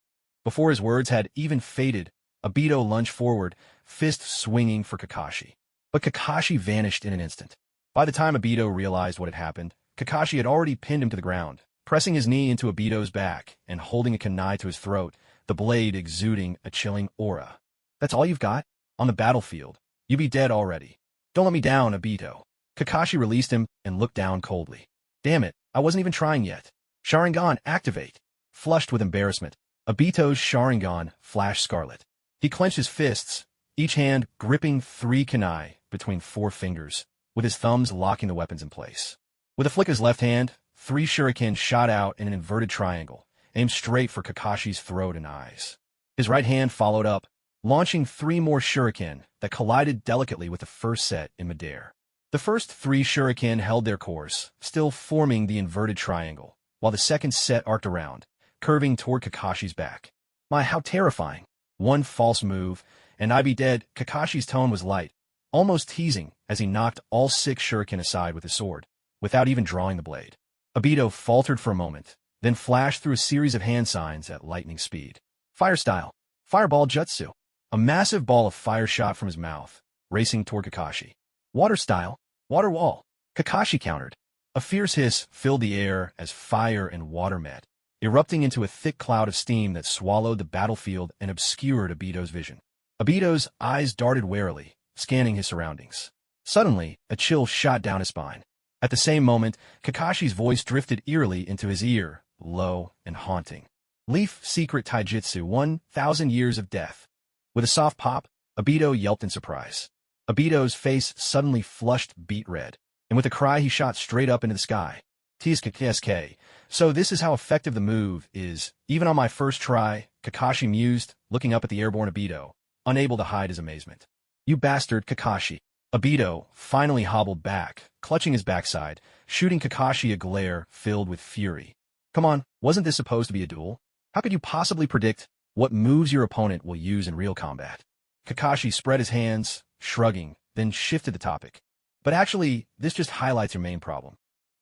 Before his words had even faded, Obito lunged forward, fist swinging for Kakashi. But Kakashi vanished in an instant. By the time Obito realized what had happened, Kakashi had already pinned him to the ground, pressing his knee into Obito's back and holding a kunai to his throat, the blade exuding a chilling aura. That's all you've got? On the battlefield, you'd be dead already. Don't let me down, Obito. Kakashi released him and looked down coldly. Damn it, I wasn't even trying yet. Sharingan, activate. Flushed with embarrassment, Obito's Sharingan flashed scarlet. He clenched his fists, each hand gripping 3 kunai between 4 fingers, with his thumbs locking the weapons in place. With a flick of his left hand, 3 shuriken shot out in an inverted triangle, aimed straight for Kakashi's throat and eyes. His right hand followed up, launching 3 more shuriken that collided delicately with the first set in midair. The first 3 shuriken held their course, still forming the inverted triangle, while the second set arced around, curving toward Kakashi's back. My, how terrifying. One false move, and I'd be dead. Kakashi's tone was light, almost teasing as he knocked all 6 shuriken aside with his sword, without even drawing the blade. Obito faltered for a moment, then flashed through a series of hand signs at lightning speed. Fire style. Fireball jutsu. A massive ball of fire shot from his mouth, racing toward Kakashi. Water style. Water wall. Kakashi countered. A fierce hiss filled the air as fire and water met, erupting into a thick cloud of steam that swallowed the battlefield and obscured Obito's vision. Obito's eyes darted warily, scanning his surroundings. Suddenly, a chill shot down his spine. At the same moment, Kakashi's voice drifted eerily into his ear, low and haunting. Leaf Secret Taijutsu 1,000 Years of Death. With a soft pop, Obito yelped in surprise. Obito's face suddenly flushed beet red, and with a cry he shot straight up into the sky. TSK. So this is how effective the move is. Even on my first try, Kakashi mused, looking up at the airborne Obito, unable to hide his amazement. You bastard, Kakashi. Obito finally hobbled back, clutching his backside, shooting Kakashi a glare filled with fury. Come on, wasn't this supposed to be a duel? How could you possibly predict what moves your opponent will use in real combat? Kakashi spread his hands, shrugging, then shifted the topic. But actually, this just highlights your main problem.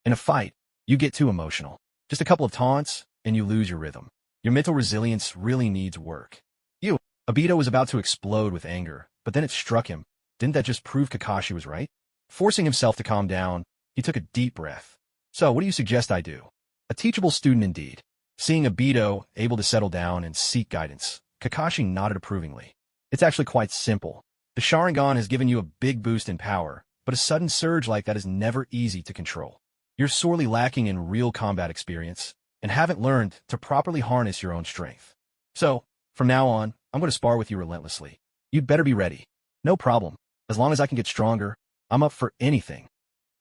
In a fight, you get too emotional. Just a couple of taunts, and you lose your rhythm. Your mental resilience really needs work. Obito was about to explode with anger, but then it struck him. Didn't that just prove Kakashi was right? Forcing himself to calm down, he took a deep breath. So, what do you suggest I do? A teachable student indeed. Seeing Obito able to settle down and seek guidance, Kakashi nodded approvingly. It's actually quite simple. The Sharingan has given you a big boost in power, but a sudden surge like that is never easy to control. You're sorely lacking in real combat experience, and haven't learned to properly harness your own strength. So, from now on, I'm going to spar with you relentlessly. You'd better be ready. No problem. As long as I can get stronger, I'm up for anything.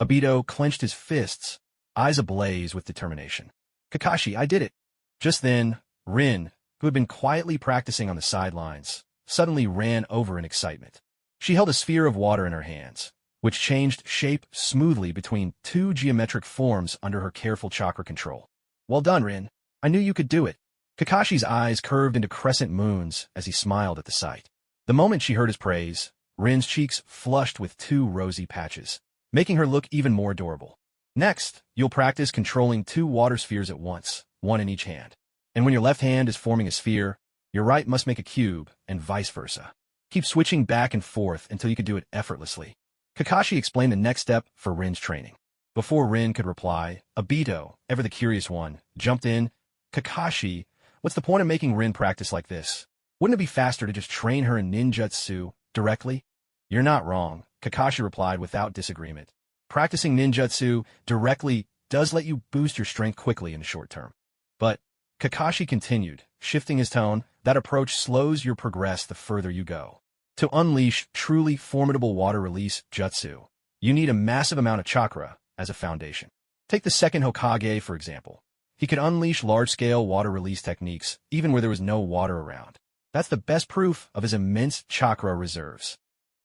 Obito clenched his fists, eyes ablaze with determination. Kakashi, I did it. Just then, Rin, who had been quietly practicing on the sidelines, suddenly ran over in excitement. She held a sphere of water in her hands, which changed shape smoothly between two geometric forms under her careful chakra control. Well done, Rin. I knew you could do it. Kakashi's eyes curved into crescent moons as he smiled at the sight. The moment she heard his praise, Rin's cheeks flushed with two rosy patches, making her look even more adorable. Next, you'll practice controlling two water spheres at once, one in each hand. And when your left hand is forming a sphere, your right must make a cube, and vice versa. Keep switching back and forth until you can do it effortlessly. Kakashi explained the next step for Rin's training. Before Rin could reply, Obito, ever the curious one, jumped in. Kakashi, what's the point of making Rin practice like this? Wouldn't it be faster to just train her in ninjutsu directly? You're not wrong, Kakashi replied without disagreement. Practicing ninjutsu directly does let you boost your strength quickly in the short term. But, Kakashi continued, shifting his tone, that approach slows your progress the further you go. To unleash truly formidable water release jutsu, you need a massive amount of chakra as a foundation. Take the second Hokage, for example. He could unleash large-scale water release techniques even where there was no water around. That's the best proof of his immense chakra reserves.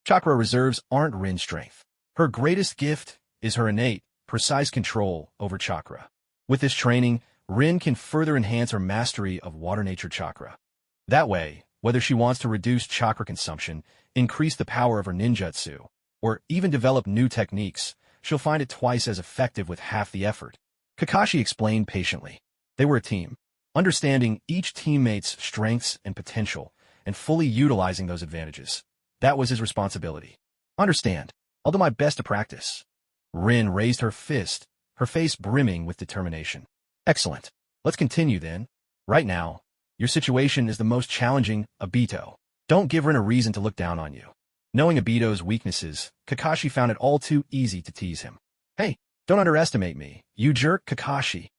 Chakra reserves aren't Rin's strength. Her greatest gift is her innate, precise control over chakra. With this training, Rin can further enhance her mastery of water nature chakra. That way, whether she wants to reduce chakra consumption, increase the power of her ninjutsu, or even develop new techniques, she'll find it twice as effective with half the effort. Kakashi explained patiently. They were a team, understanding each teammate's strengths and potential, and fully utilizing those advantages. That was his responsibility. Understand. I'll do my best to practice. Rin raised her fist, her face brimming with determination. Excellent. Let's continue then. Right now, your situation is the most challenging, Obito. Don't give Rin a reason to look down on you. Knowing Obito's weaknesses, Kakashi found it all too easy to tease him. Hey, don't underestimate me, you jerk, Kakashi.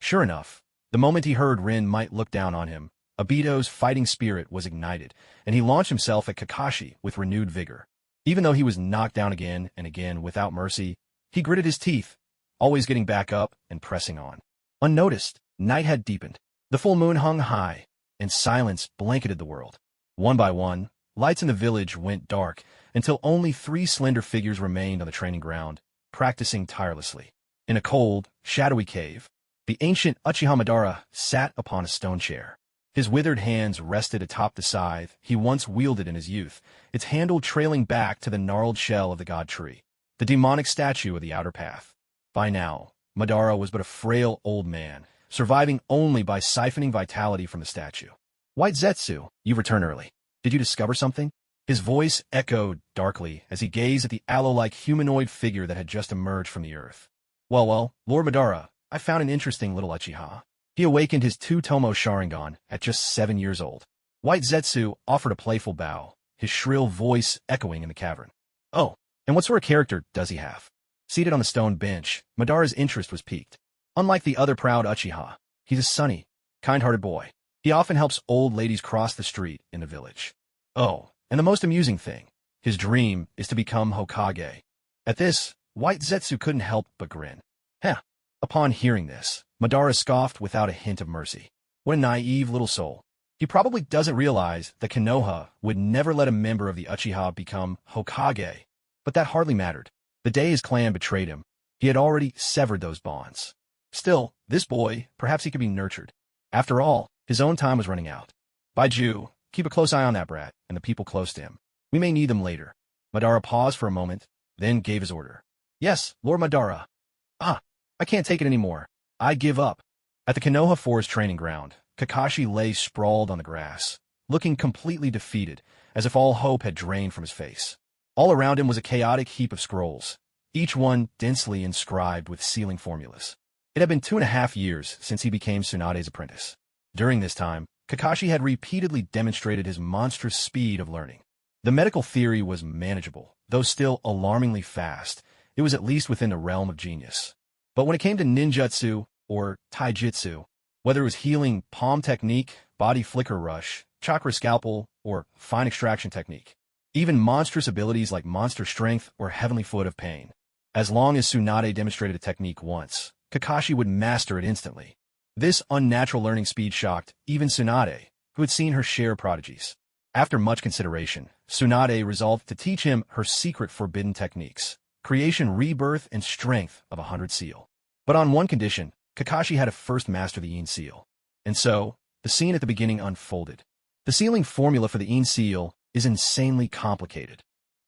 Sure enough, the moment he heard Rin might look down on him, Obito's fighting spirit was ignited, and he launched himself at Kakashi with renewed vigor. Even though he was knocked down again and again without mercy, he gritted his teeth, always getting back up and pressing on. Unnoticed, night had deepened. The full moon hung high, and silence blanketed the world. One by one, lights in the village went dark until only 3 slender figures remained on the training ground, practicing tirelessly. In a cold, shadowy cave, the ancient Uchiha Madara sat upon a stone chair. His withered hands rested atop the scythe he once wielded in his youth, its handle trailing back to the gnarled shell of the god tree, the demonic statue of the outer path. By now, Madara was but a frail old man, surviving only by siphoning vitality from the statue. White Zetsu, you've returned early. Did you discover something? His voice echoed darkly as he gazed at the aloe-like humanoid figure that had just emerged from the earth. Well, Lord Madara, I found an interesting little Uchiha. He awakened his two-tomo Sharingan at just 7 years old. White Zetsu offered a playful bow, his shrill voice echoing in the cavern. Oh, and what sort of character does he have? Seated on the stone bench, Madara's interest was piqued. Unlike the other proud Uchiha, he's a sunny, kind-hearted boy. He often helps old ladies cross the street in the village. Oh, and the most amusing thing, his dream is to become Hokage. At this, White Zetsu couldn't help but grin. Heh. Upon hearing this, Madara scoffed without a hint of mercy. What a naive little soul. He probably doesn't realize that Konoha would never let a member of the Uchiha become Hokage. But that hardly mattered. The day his clan betrayed him, he had already severed those bonds. Still, this boy, perhaps he could be nurtured. After all, his own time was running out. Baiju, keep a close eye on that brat and the people close to him. We may need them later. Madara paused for a moment, then gave his order. Yes, Lord Madara. I can't take it anymore. I give up. At the Konoha Forest training ground, Kakashi lay sprawled on the grass, looking completely defeated, as if all hope had drained from his face. All around him was a chaotic heap of scrolls, each one densely inscribed with sealing formulas. It had been 2.5 years since he became Tsunade's apprentice. During this time, Kakashi had repeatedly demonstrated his monstrous speed of learning. The medical theory was manageable, though still alarmingly fast. It was at least within the realm of genius. But when it came to ninjutsu, or taijutsu, whether it was healing palm technique, body flicker rush, chakra scalpel, or fine extraction technique, even monstrous abilities like monster strength or heavenly foot of pain, as long as Tsunade demonstrated a technique once, Kakashi would master it instantly. This unnatural learning speed shocked even Tsunade, who had seen her share of prodigies. After much consideration, Tsunade resolved to teach him her secret forbidden techniques: creation, rebirth, and strength of 100 seal. But on one condition, Kakashi had to first master the Yin seal. And so, the scene at the beginning unfolded. The sealing formula for the Yin seal is insanely complicated.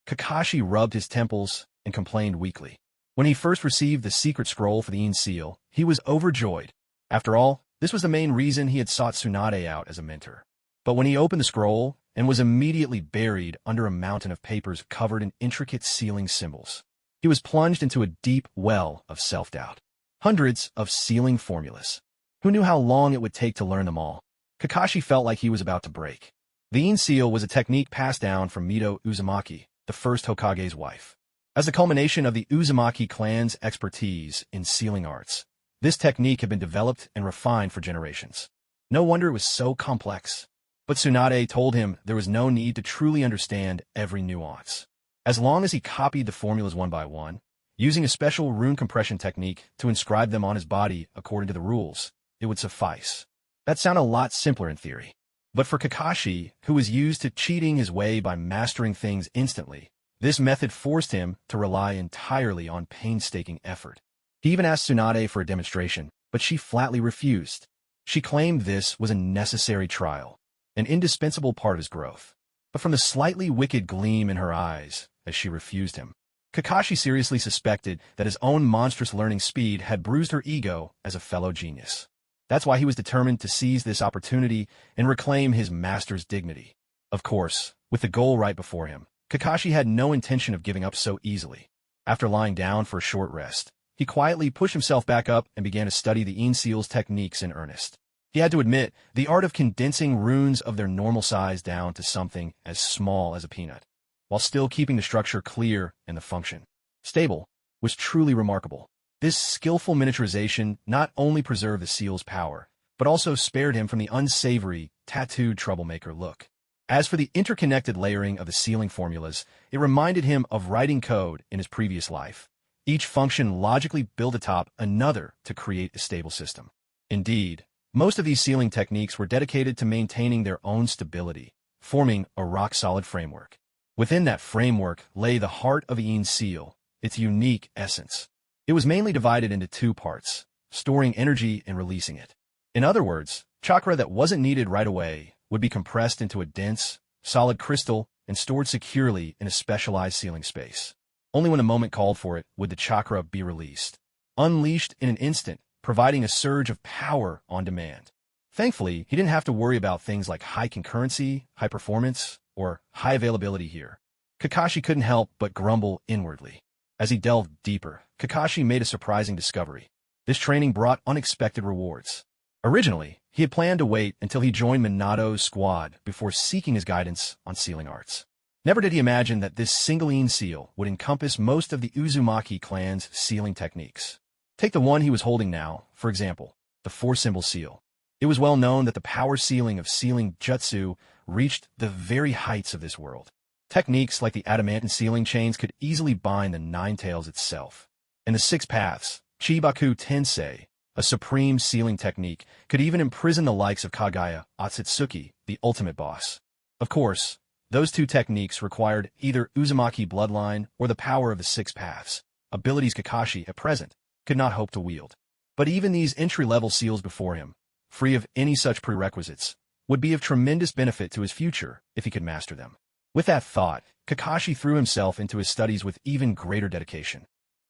Kakashi rubbed his temples and complained weakly. When he first received the secret scroll for the Yin seal, he was overjoyed. After all, this was the main reason he had sought Tsunade out as a mentor. But when he opened the scroll and was immediately buried under a mountain of papers covered in intricate sealing symbols, he was plunged into a deep well of self-doubt. Hundreds of sealing formulas. Who knew how long it would take to learn them all? Kakashi felt like he was about to break. The Yin seal was a technique passed down from Mito Uzumaki, the first Hokage's wife. As the culmination of the Uzumaki clan's expertise in sealing arts, this technique had been developed and refined for generations. No wonder it was so complex. But Tsunade told him there was no need to truly understand every nuance. As long as he copied the formulas one by one, using a special rune compression technique to inscribe them on his body according to the rules, it would suffice. That sounded a lot simpler in theory. But for Kakashi, who was used to cheating his way by mastering things instantly, this method forced him to rely entirely on painstaking effort. He even asked Tsunade for a demonstration, but she flatly refused. She claimed this was a necessary trial, an indispensable part of his growth. But from the slightly wicked gleam in her eyes, as she refused him, Kakashi seriously suspected that his own monstrous learning speed had bruised her ego as a fellow genius. That's why he was determined to seize this opportunity and reclaim his master's dignity. Of course, with the goal right before him, Kakashi had no intention of giving up so easily. After lying down for a short rest, he quietly pushed himself back up and began to study the Yin seal's techniques in earnest. He had to admit, the art of condensing runes of their normal size down to something as small as a peanut, while still keeping the structure clear and the function stable, was truly remarkable. This skillful miniaturization not only preserved the seal's power, but also spared him from the unsavory, tattooed troublemaker look. As for the interconnected layering of the sealing formulas, it reminded him of writing code in his previous life. Each function logically built atop another to create a stable system. Indeed, most of these sealing techniques were dedicated to maintaining their own stability, forming a rock-solid framework. Within that framework lay the heart of the Yin seal, its unique essence. It was mainly divided into two parts, storing energy and releasing it. In other words, chakra that wasn't needed right away would be compressed into a dense, solid crystal and stored securely in a specialized sealing space. Only when a moment called for it would the chakra be released. Unleashed in an instant, providing a surge of power on demand. Thankfully, he didn't have to worry about things like high concurrency, high performance, or high availability here. Kakashi couldn't help but grumble inwardly. As he delved deeper, Kakashi made a surprising discovery. This training brought unexpected rewards. Originally, he had planned to wait until he joined Minato's squad before seeking his guidance on sealing arts. Never did he imagine that this single seal would encompass most of the Uzumaki clan's sealing techniques. Take the one he was holding now, for example, the four-symbol seal. It was well known that the power sealing of sealing jutsu reached the very heights of this world. Techniques like the adamantine sealing chains could easily bind the Nine Tails itself. And the Six Paths, Chibaku Tensei, a supreme sealing technique, could even imprison the likes of Kagaya Otsutsuki, the ultimate boss. Of course, those two techniques required either Uzumaki bloodline or the power of the Six Paths, abilities Kakashi, at present, could not hope to wield. But even these entry-level seals before him, free of any such prerequisites, would be of tremendous benefit to his future if he could master them. With that thought, Kakashi threw himself into his studies with even greater dedication.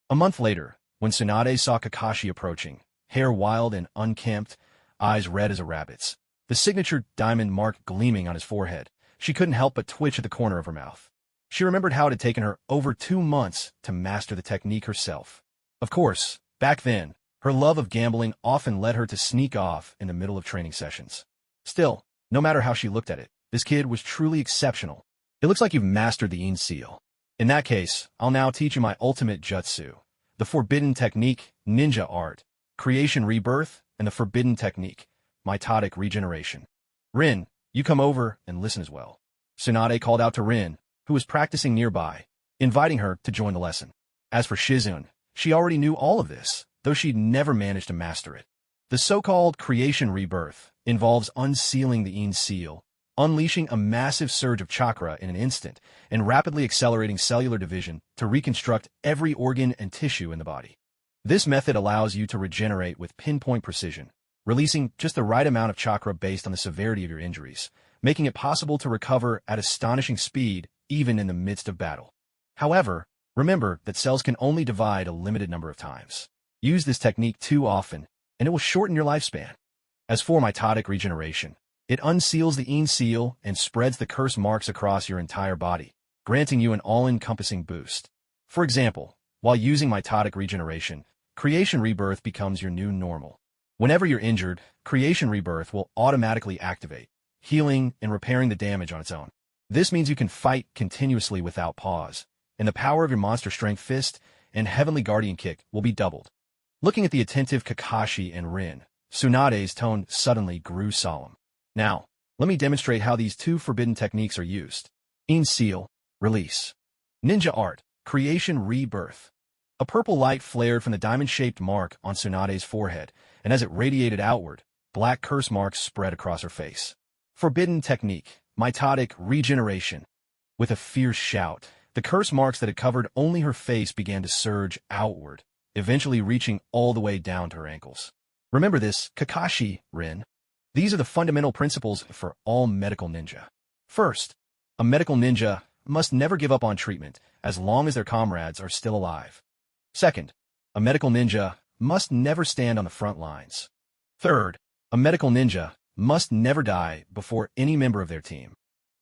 A month later, when Tsunade saw Kakashi approaching, hair wild and unkempt, eyes red as a rabbit's, the signature diamond mark gleaming on his forehead, she couldn't help but twitch at the corner of her mouth. She remembered how it had taken her over 2 months to master the technique herself. Of course, back then, her love of gambling often led her to sneak off in the middle of training sessions. Still, no matter how she looked at it, this kid was truly exceptional. It looks like you've mastered the Yin seal. In that case, I'll now teach you my ultimate jutsu, the forbidden technique, ninja art, creation rebirth, and the forbidden technique, mitotic regeneration. Rin, you come over and listen as well. Tsunade called out to Rin, who was practicing nearby, inviting her to join the lesson. As for Shizune, she already knew all of this, though she'd never managed to master it. The so-called creation rebirth involves unsealing the Yin seal, unleashing a massive surge of chakra in an instant, and rapidly accelerating cellular division to reconstruct every organ and tissue in the body. This method allows you to regenerate with pinpoint precision, releasing just the right amount of chakra based on the severity of your injuries, making it possible to recover at astonishing speed even in the midst of battle. However, remember that cells can only divide a limited number of times. Use this technique too often, and it will shorten your lifespan. As for mitotic regeneration, it unseals the Yin seal and spreads the curse marks across your entire body, granting you an all-encompassing boost. For example, while using mitotic regeneration, creation rebirth becomes your new normal. Whenever you're injured, creation rebirth will automatically activate, healing and repairing the damage on its own. This means you can fight continuously without pause, and the power of your monster strength fist and heavenly guardian kick will be doubled. Looking at the attentive Kakashi and Rin, Tsunade's tone suddenly grew solemn. Now, let me demonstrate how these two forbidden techniques are used. Yin seal, release. Ninja art, creation rebirth. A purple light flared from the diamond-shaped mark on Tsunade's forehead, and as it radiated outward, black curse marks spread across her face. Forbidden technique, mitotic regeneration. With a fierce shout, the curse marks that had covered only her face began to surge outward, eventually reaching all the way down to her ankles. Remember this, Kakashi, Rin. These are the fundamental principles for all medical ninja. First, a medical ninja must never give up on treatment as long as their comrades are still alive. Second, a medical ninja must never stand on the front lines. Third, a medical ninja must never die before any member of their team.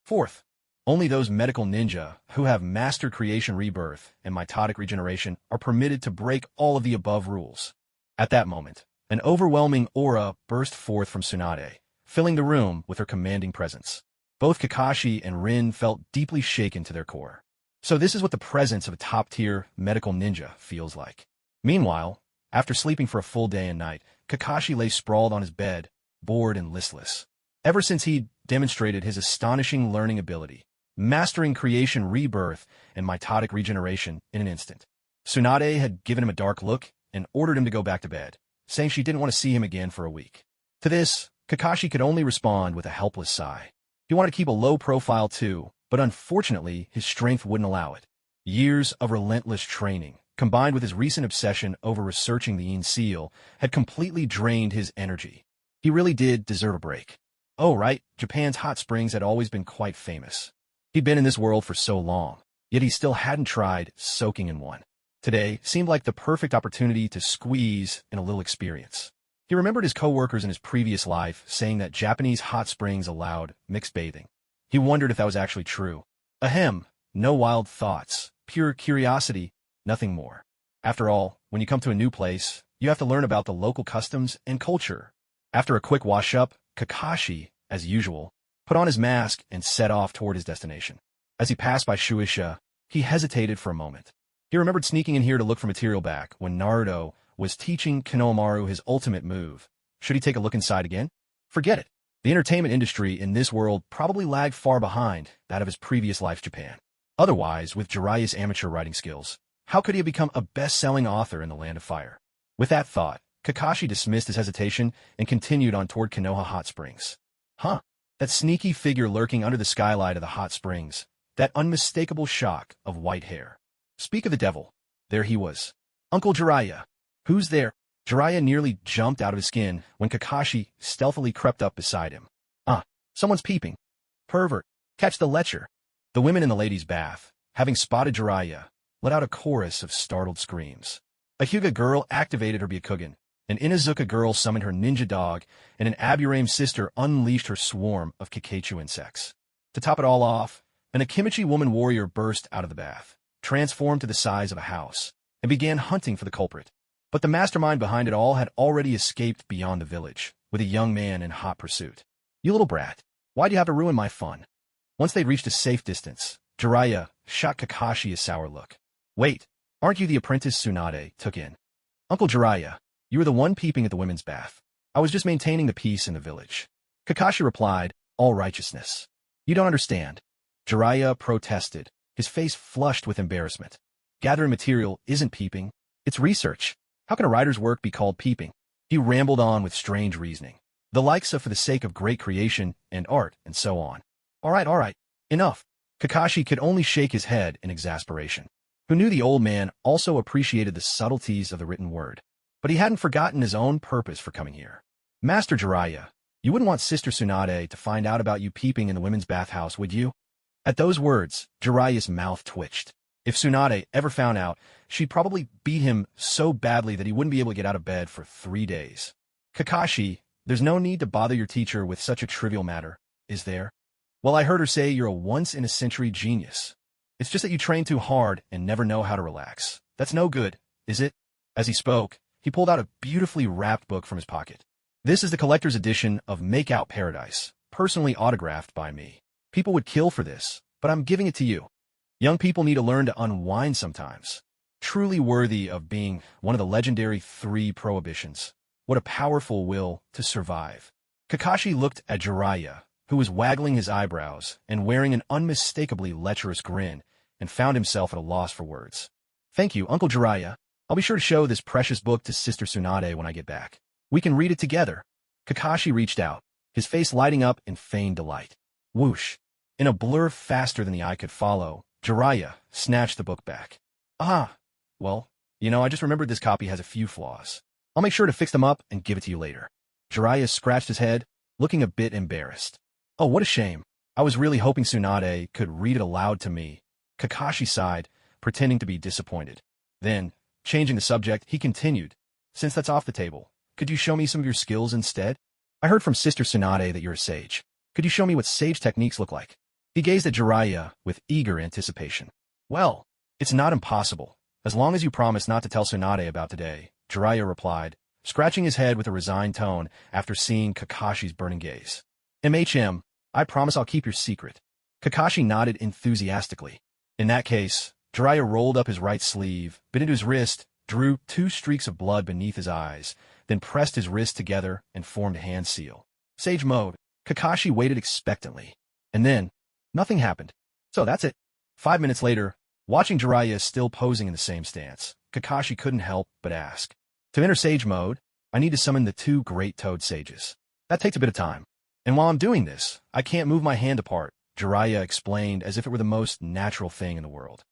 Fourth, only those medical ninja who have mastered creation rebirth and mitotic regeneration are permitted to break all of the above rules. At that moment, an overwhelming aura burst forth from Tsunade, filling the room with her commanding presence. Both Kakashi and Rin felt deeply shaken to their core. So this is what the presence of a top-tier medical ninja feels like. Meanwhile, after sleeping for a full day and night, Kakashi lay sprawled on his bed, bored and listless. Ever since he'd demonstrated his astonishing learning ability, mastering creation rebirth and mitotic regeneration in an instant, Tsunade had given him a dark look and ordered him to go back to bed, saying she didn't want to see him again for a week. To this, Kakashi could only respond with a helpless sigh. He wanted to keep a low profile too, but unfortunately, his strength wouldn't allow it. Years of relentless training, combined with his recent obsession over researching the Yin seal, had completely drained his energy. He really did deserve a break. Oh, right, Japan's hot springs had always been quite famous. He'd been in this world for so long, yet he still hadn't tried soaking in one. Today seemed like the perfect opportunity to squeeze in a little experience. He remembered his coworkers in his previous life saying that Japanese hot springs allowed mixed bathing. He wondered if that was actually true. Ahem, no wild thoughts, pure curiosity, nothing more. After all, when you come to a new place, you have to learn about the local customs and culture. After a quick wash-up, Kakashi, as usual, put on his mask and set off toward his destination. As he passed by Shueisha, he hesitated for a moment. He remembered sneaking in here to look for material back when Naruto was teaching Konohamaru his ultimate move. Should he take a look inside again? Forget it. The entertainment industry in this world probably lagged far behind that of his previous life's Japan. Otherwise, with Jiraiya's amateur writing skills, how could he have become a best-selling author in the Land of Fire? With that thought, Kakashi dismissed his hesitation and continued on toward Konoha Hot Springs. Huh, that sneaky figure lurking under the skylight of the hot springs, that unmistakable shock of white hair. Speak of the devil, there he was. Uncle Jiraiya. Who's there? Jiraiya nearly jumped out of his skin when Kakashi stealthily crept up beside him. Someone's peeping. Pervert, catch the lecher. The women in the ladies' bath, having spotted Jiraiya, let out a chorus of startled screams. A Hyuga girl activated her Byakugan, an Inuzuka girl summoned her ninja dog, and an Aburame sister unleashed her swarm of Kikeichu insects. To top it all off, an Akimichi woman warrior burst out of the bath, transformed to the size of a house, and began hunting for the culprit. But the mastermind behind it all had already escaped beyond the village, with a young man in hot pursuit. You little brat, why'd you have to ruin my fun? Once they'd reached a safe distance, Jiraiya shot Kakashi a sour look. Wait, aren't you the apprentice Tsunade took in? Uncle Jiraiya, you were the one peeping at the women's bath. I was just maintaining the peace in the village. Kakashi replied, all righteousness. You don't understand. Jiraiya protested, his face flushed with embarrassment. Gathering material isn't peeping, it's research. How can a writer's work be called peeping? He rambled on with strange reasoning. The likes of for the sake of great creation and art and so on. All right, enough. Kakashi could only shake his head in exasperation. Who knew the old man also appreciated the subtleties of the written word. But he hadn't forgotten his own purpose for coming here. Master Jiraiya, you wouldn't want Sister Tsunade to find out about you peeping in the women's bathhouse, would you? At those words, Jiraiya's mouth twitched. If Tsunade ever found out, she'd probably beat him so badly that he wouldn't be able to get out of bed for 3 days. Kakashi, there's no need to bother your teacher with such a trivial matter, is there? Well, I heard her say you're a once-in-a-century genius. It's just that you train too hard and never know how to relax. That's no good, is it? As he spoke, he pulled out a beautifully wrapped book from his pocket. This is the collector's edition of Make Out Paradise, personally autographed by me. People would kill for this, but I'm giving it to you. Young people need to learn to unwind sometimes. Truly worthy of being one of the legendary 3 prohibitions. What a powerful will to survive. Kakashi looked at Jiraiya, who was waggling his eyebrows and wearing an unmistakably lecherous grin, and found himself at a loss for words. Thank you, Uncle Jiraiya. I'll be sure to show this precious book to Sister Tsunade when I get back. We can read it together. Kakashi reached out, his face lighting up in feigned delight. Whoosh. In a blur faster than the eye could follow, Jiraiya snatched the book back. Well, I just remembered this copy has a few flaws. I'll make sure to fix them up and give it to you later. Jiraiya scratched his head, looking a bit embarrassed. Oh, what a shame. I was really hoping Tsunade could read it aloud to me. Kakashi sighed, pretending to be disappointed. Then, changing the subject, he continued. Since that's off the table, could you show me some of your skills instead? I heard from Sister Tsunade that you're a sage. Could you show me what sage techniques look like? He gazed at Jiraiya with eager anticipation. Well, it's not impossible, as long as you promise not to tell Tsunade about today, Jiraiya replied, scratching his head with a resigned tone after seeing Kakashi's burning gaze. I promise I'll keep your secret. Kakashi nodded enthusiastically. In that case, Jiraiya rolled up his right sleeve, bit into his wrist, drew 2 streaks of blood beneath his eyes, then pressed his wrists together and formed a hand seal. Sage mode. Kakashi waited expectantly. And then, nothing happened. So that's it. 5 minutes later, watching Jiraiya still posing in the same stance, Kakashi couldn't help but ask. To enter Sage mode, I need to summon the 2 Great Toad Sages. That takes a bit of time. And while I'm doing this, I can't move my hand apart, Jiraiya explained as if it were the most natural thing in the world.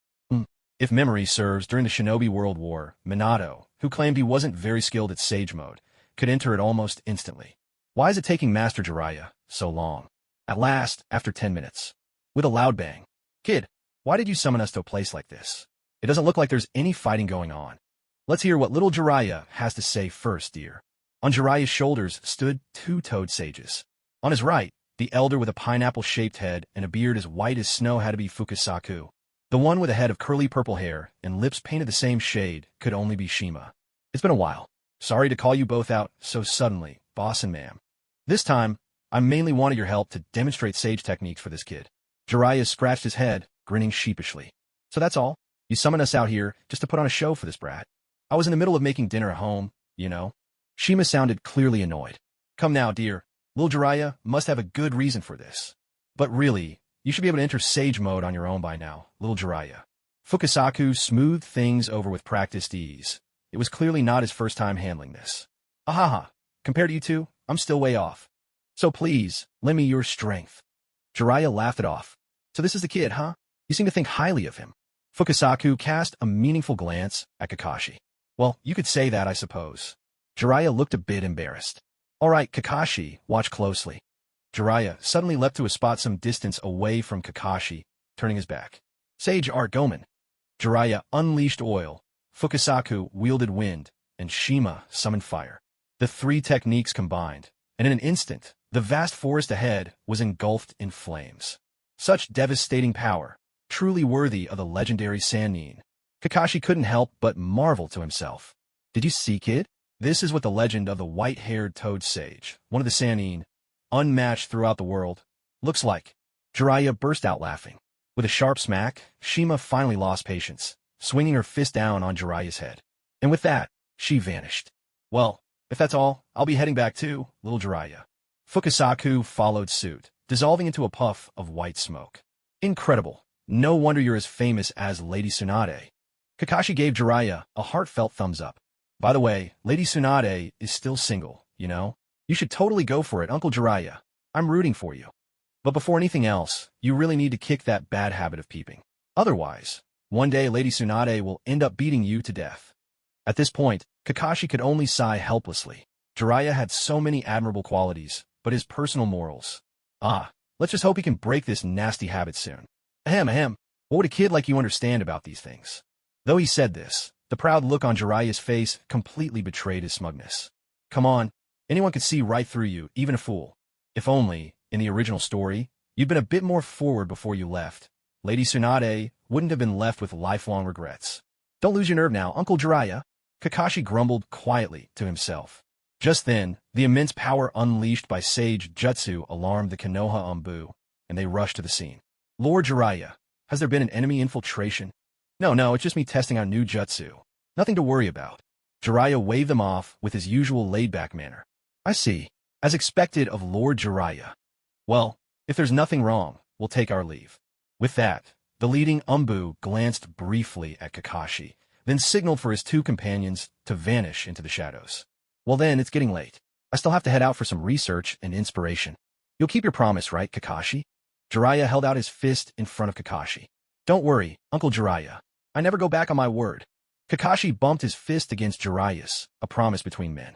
If memory serves, during the Shinobi World War, Minato, who claimed he wasn't very skilled at Sage mode, could enter it almost instantly. Why is it taking Master Jiraiya so long? At last, after 10 minutes. With a loud bang. Kid, why did you summon us to a place like this? It doesn't look like there's any fighting going on. Let's hear what little Jiraiya has to say first, dear. On Jiraiya's shoulders stood two toad sages. On his right, the elder with a pineapple-shaped head and a beard as white as snow had to be Fukasaku. The one with a head of curly purple hair and lips painted the same shade could only be Shima. It's been a while. Sorry to call you both out so suddenly, boss and ma'am. This time, I mainly wanted your help to demonstrate sage techniques for this kid. Jiraiya scratched his head, grinning sheepishly. So that's all? You summoned us out here just to put on a show for this brat? I was in the middle of making dinner at home, you know. Shima sounded clearly annoyed. Come now, dear. Lil Jiraiya must have a good reason for this. But really, you should be able to enter sage mode on your own by now, Lil Jiraiya. Fukasaku smoothed things over with practiced ease. It was clearly not his first time handling this. Ahaha, compared to you two, I'm still way off. So please, lend me your strength. Jiraiya laughed it off. So this is the kid, huh? You seem to think highly of him. Fukasaku cast a meaningful glance at Kakashi. Well, you could say that, I suppose. Jiraiya looked a bit embarrassed. All right, Kakashi, watch closely. Jiraiya suddenly leapt to a spot some distance away from Kakashi, turning his back. Sage Art Gomen. Jiraiya unleashed oil, Fukasaku wielded wind, and Shima summoned fire. The three techniques combined, and in an instant, the vast forest ahead was engulfed in flames. Such devastating power, truly worthy of the legendary Sannin. Kakashi couldn't help but marvel to himself. Did you see, kid? This is what the legend of the white-haired toad sage, one of the Sannin, unmatched throughout the world, looks like. Jiraiya burst out laughing. With a sharp smack, Shima finally lost patience, swinging her fist down on Jiraiya's head. And with that, she vanished. Well, if that's all, I'll be heading back too, little Jiraiya. Fukasaku followed suit, dissolving into a puff of white smoke. Incredible. No wonder you're as famous as Lady Tsunade. Kakashi gave Jiraiya a heartfelt thumbs up. By the way, Lady Tsunade is still single, you know? You should totally go for it, Uncle Jiraiya. I'm rooting for you. But before anything else, you really need to kick that bad habit of peeping. Otherwise, one day Lady Tsunade will end up beating you to death. At this point, Kakashi could only sigh helplessly. Jiraiya had so many admirable qualities, but his personal morals. Let's just hope he can break this nasty habit soon. Ahem. What would a kid like you understand about these things? Though he said this, the proud look on Jiraiya's face completely betrayed his smugness. Come on, anyone could see right through you, even a fool. If only, in the original story, you'd been a bit more forward before you left. Lady Tsunade wouldn't have been left with lifelong regrets. Don't lose your nerve now, Uncle Jiraiya. Kakashi grumbled quietly to himself. Just then, the immense power unleashed by Sage Jutsu alarmed the Konoha Anbu, and they rushed to the scene. Lord Jiraiya, has there been an enemy infiltration? No, it's just me testing out new jutsu. Nothing to worry about. Jiraiya waved them off with his usual laid-back manner. I see. As expected of Lord Jiraiya. Well, if there's nothing wrong, we'll take our leave. With that, the leading Anbu glanced briefly at Kakashi, then signaled for his two companions to vanish into the shadows. Well then, it's getting late. I still have to head out for some research and inspiration. You'll keep your promise, right, Kakashi? Jiraiya held out his fist in front of Kakashi. Don't worry, Uncle Jiraiya. I never go back on my word. Kakashi bumped his fist against Jiraiya's, a promise between men.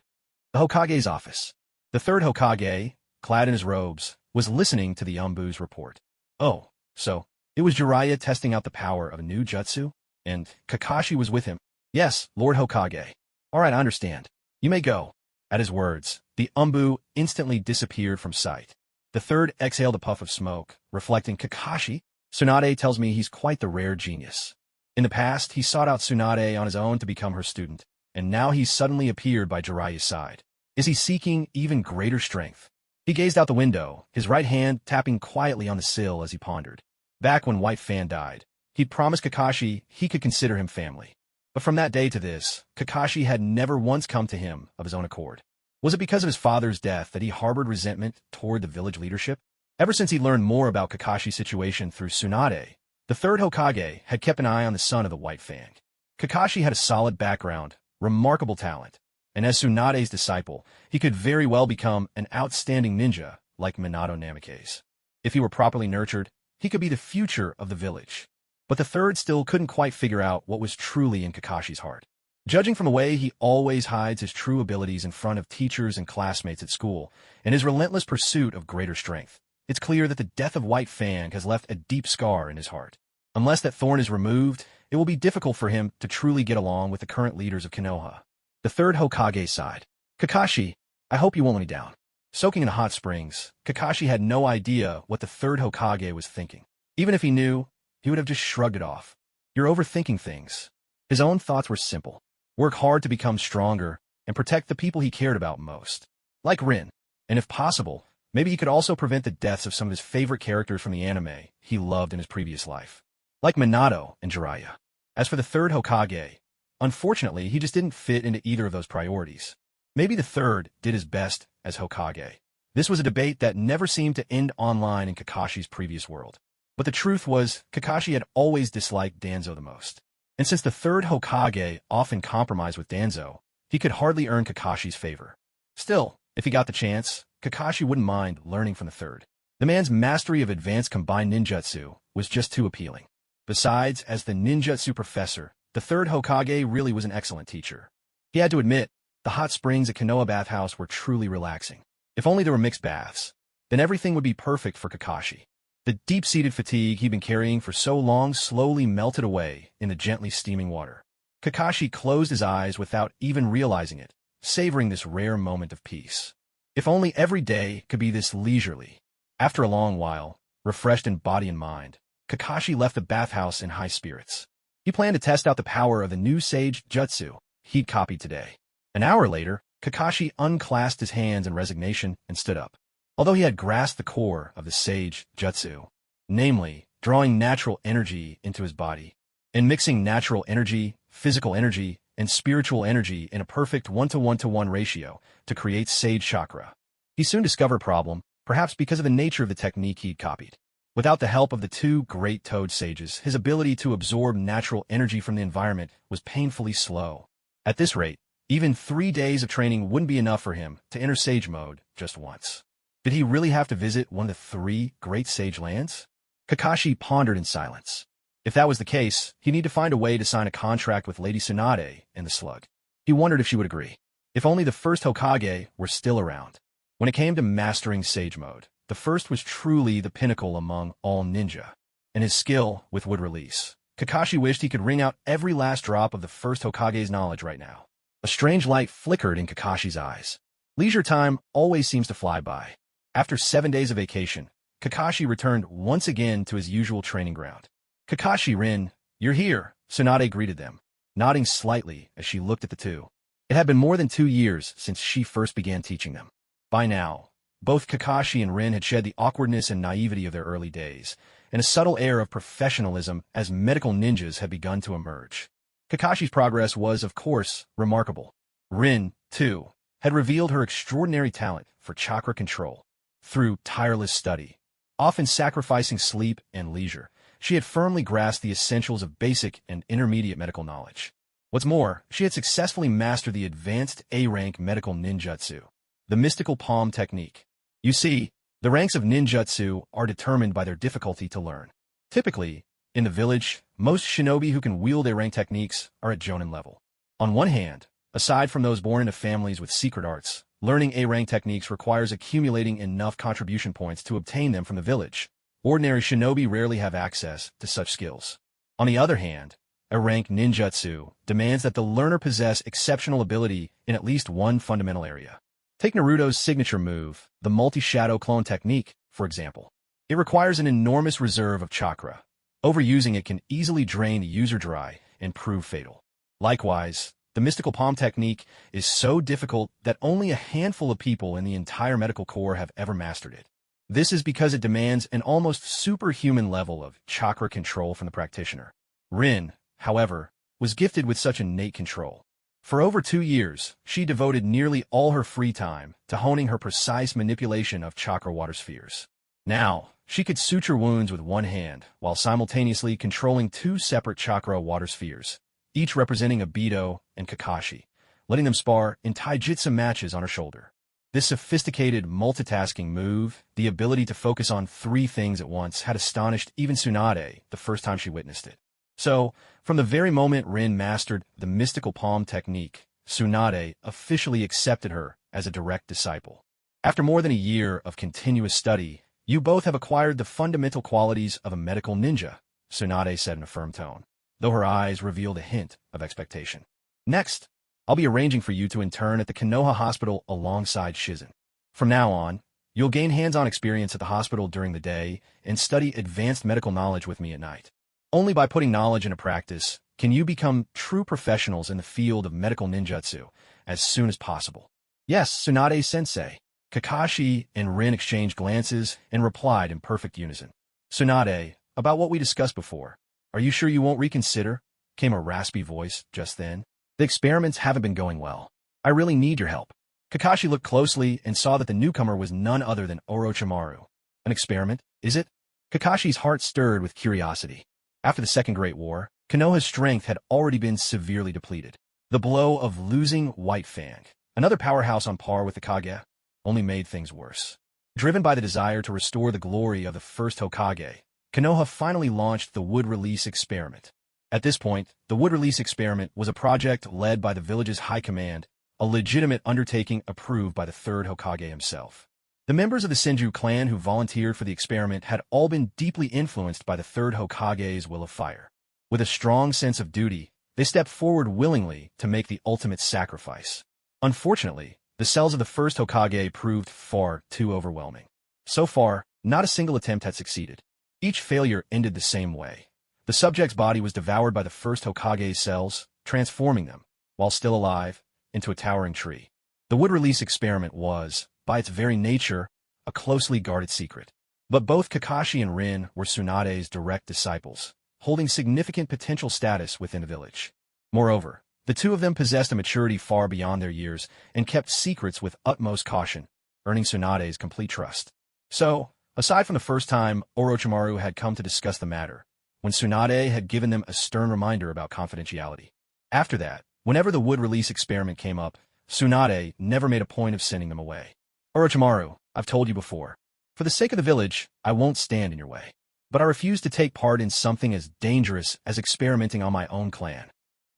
The Hokage's office. The third Hokage, clad in his robes, was listening to the Anbu's report. Oh, so, it was Jiraiya testing out the power of a new jutsu? And Kakashi was with him? Yes, Lord Hokage. Alright, I understand. You may go. At his words, the Anbu instantly disappeared from sight. The third exhaled a puff of smoke, reflecting Kakashi. Tsunade tells me he's quite the rare genius. In the past, he sought out Tsunade on his own to become her student, and now he's suddenly appeared by Jiraiya's side. Is he seeking even greater strength? He gazed out the window, his right hand tapping quietly on the sill as he pondered. Back when White Fan died, he'd promised Kakashi he could consider him family. But from that day to this, Kakashi had never once come to him of his own accord. Was it because of his father's death that he harbored resentment toward the village leadership? Ever since he learned more about Kakashi's situation through Tsunade, the third Hokage had kept an eye on the son of the White Fang. Kakashi had a solid background, remarkable talent, and as Tsunade's disciple, he could very well become an outstanding ninja like Minato Namikaze. If he were properly nurtured, he could be the future of the village. But the third still couldn't quite figure out what was truly in Kakashi's heart. Judging from the way he always hides his true abilities in front of teachers and classmates at school, and his relentless pursuit of greater strength, it's clear that the death of White Fang has left a deep scar in his heart. Unless that thorn is removed, it will be difficult for him to truly get along with the current leaders of Konoha. The third Hokage sighed. Kakashi, I hope you won't let me down. Soaking in hot springs, Kakashi had no idea what the third Hokage was thinking. Even if he knew, he would have just shrugged it off. You're overthinking things. His own thoughts were simple. Work hard to become stronger and protect the people he cared about most. Like Rin. And if possible, maybe he could also prevent the deaths of some of his favorite characters from the anime he loved in his previous life. Like Minato and Jiraiya. As for the third Hokage, unfortunately, he just didn't fit into either of those priorities. Maybe the third did his best as Hokage. This was a debate that never seemed to end online in Kakashi's previous world. But the truth was, Kakashi had always disliked Danzo the most. And since the third Hokage often compromised with Danzo, he could hardly earn Kakashi's favor. Still, if he got the chance, Kakashi wouldn't mind learning from the third. The man's mastery of advanced combined ninjutsu was just too appealing. Besides, as the ninjutsu professor, the third Hokage really was an excellent teacher. He had to admit, the hot springs at Konoha bathhouse were truly relaxing. If only there were mixed baths, then everything would be perfect for Kakashi. The deep-seated fatigue he'd been carrying for so long slowly melted away in the gently steaming water. Kakashi closed his eyes without even realizing it, savoring this rare moment of peace. If only every day could be this leisurely. After a long while, refreshed in body and mind, Kakashi left the bathhouse in high spirits. He planned to test out the power of the new Sage Jutsu he'd copied today. An hour later, Kakashi unclasped his hands in resignation and stood up. Although he had grasped the core of the Sage Jutsu, namely, drawing natural energy into his body, and mixing natural energy, physical energy, and spiritual energy in a perfect 1-to-1-to-1 ratio to create Sage Chakra. He soon discovered a problem, perhaps because of the nature of the technique he'd copied. Without the help of the two great Toad Sages, his ability to absorb natural energy from the environment was painfully slow. At this rate, even 3 days of training wouldn't be enough for him to enter Sage mode just once. Did he really have to visit one of the 3 great Sage lands? Kakashi pondered in silence. If that was the case, he'd need to find a way to sign a contract with Lady Tsunade and the Slug. He wondered if she would agree. If only the first Hokage were still around. When it came to mastering Sage mode, the first was truly the pinnacle among all ninja, and his skill with would release. Kakashi wished he could wring out every last drop of the first Hokage's knowledge right now. A strange light flickered in Kakashi's eyes. Leisure time always seems to fly by. After 7 days of vacation, Kakashi returned once again to his usual training ground. Kakashi, Rin, you're here, Tsunade greeted them, nodding slightly as she looked at the two. It had been more than 2 years since she first began teaching them. By now, both Kakashi and Rin had shed the awkwardness and naivety of their early days, and a subtle air of professionalism as medical ninjas had begun to emerge. Kakashi's progress was, of course, remarkable. Rin, too, had revealed her extraordinary talent for chakra control. Through tireless study, often sacrificing sleep and leisure, she had firmly grasped the essentials of basic and intermediate medical knowledge. What's more, she had successfully mastered the advanced A-rank medical ninjutsu, the mystical palm technique. You see, the ranks of ninjutsu are determined by their difficulty to learn. Typically, in the village, most shinobi who can wield A-rank techniques are at Jonin level. On one hand, aside from those born into families with secret arts, learning A-rank techniques requires accumulating enough contribution points to obtain them from the village. Ordinary shinobi rarely have access to such skills. On the other hand, A-rank ninjutsu demands that the learner possess exceptional ability in at least one fundamental area. Take Naruto's signature move, the multi-shadow clone technique, for example. It requires an enormous reserve of chakra. Overusing it can easily drain the user dry and prove fatal. Likewise, the mystical palm technique is so difficult that only a handful of people in the entire medical corps have ever mastered it. This is because it demands an almost superhuman level of chakra control from the practitioner. Rin, however, was gifted with such innate control. For over 2 years, she devoted nearly all her free time to honing her precise manipulation of chakra water spheres. Now, she could suture wounds with one hand while simultaneously controlling 2 separate chakra water spheres, each representing Obito and Kakashi, letting them spar in taijutsu matches on her shoulder. This sophisticated multitasking move, the ability to focus on 3 things at once, had astonished even Tsunade the first time she witnessed it. So, from the very moment Rin mastered the mystical palm technique, Tsunade officially accepted her as a direct disciple. After more than a year of continuous study, you both have acquired the fundamental qualities of a medical ninja, Tsunade said in a firm tone. though her eyes revealed a hint of expectation. Next, I'll be arranging for you to intern at the Konoha Hospital alongside Shizen. From now on, you'll gain hands-on experience at the hospital during the day and study advanced medical knowledge with me at night. Only by putting knowledge into practice can you become true professionals in the field of medical ninjutsu as soon as possible. Yes, Tsunade-sensei. Kakashi and Rin exchanged glances and replied in perfect unison. Tsunade, about what we discussed before. Are you sure you won't reconsider? Came a raspy voice just then. The experiments haven't been going well. I really need your help. Kakashi looked closely and saw that the newcomer was none other than Orochimaru. An experiment, is it? Kakashi's heart stirred with curiosity. After the Second Great War, Konoha's strength had already been severely depleted. The blow of losing White Fang, another powerhouse on par with the Kage, only made things worse. Driven by the desire to restore the glory of the first Hokage, Konoha finally launched the Wood Release Experiment. At this point, the Wood Release Experiment was a project led by the village's high command, a legitimate undertaking approved by the third Hokage himself. The members of the Senju clan who volunteered for the experiment had all been deeply influenced by the third Hokage's will of fire. With a strong sense of duty, they stepped forward willingly to make the ultimate sacrifice. Unfortunately, the cells of the first Hokage proved far too overwhelming. So far, not a single attempt had succeeded. Each failure ended the same way. The subject's body was devoured by the first Hokage's cells, transforming them, while still alive, into a towering tree. The Wood Release Experiment was, by its very nature, a closely guarded secret. But both Kakashi and Rin were Tsunade's direct disciples, holding significant potential status within the village. Moreover, the two of them possessed a maturity far beyond their years and kept secrets with utmost caution, earning Tsunade's complete trust. So, aside from the first time Orochimaru had come to discuss the matter, when Tsunade had given them a stern reminder about confidentiality. After that, whenever the Wood Release Experiment came up, Tsunade never made a point of sending them away. Orochimaru, I've told you before. For the sake of the village, I won't stand in your way. But I refuse to take part in something as dangerous as experimenting on my own clan.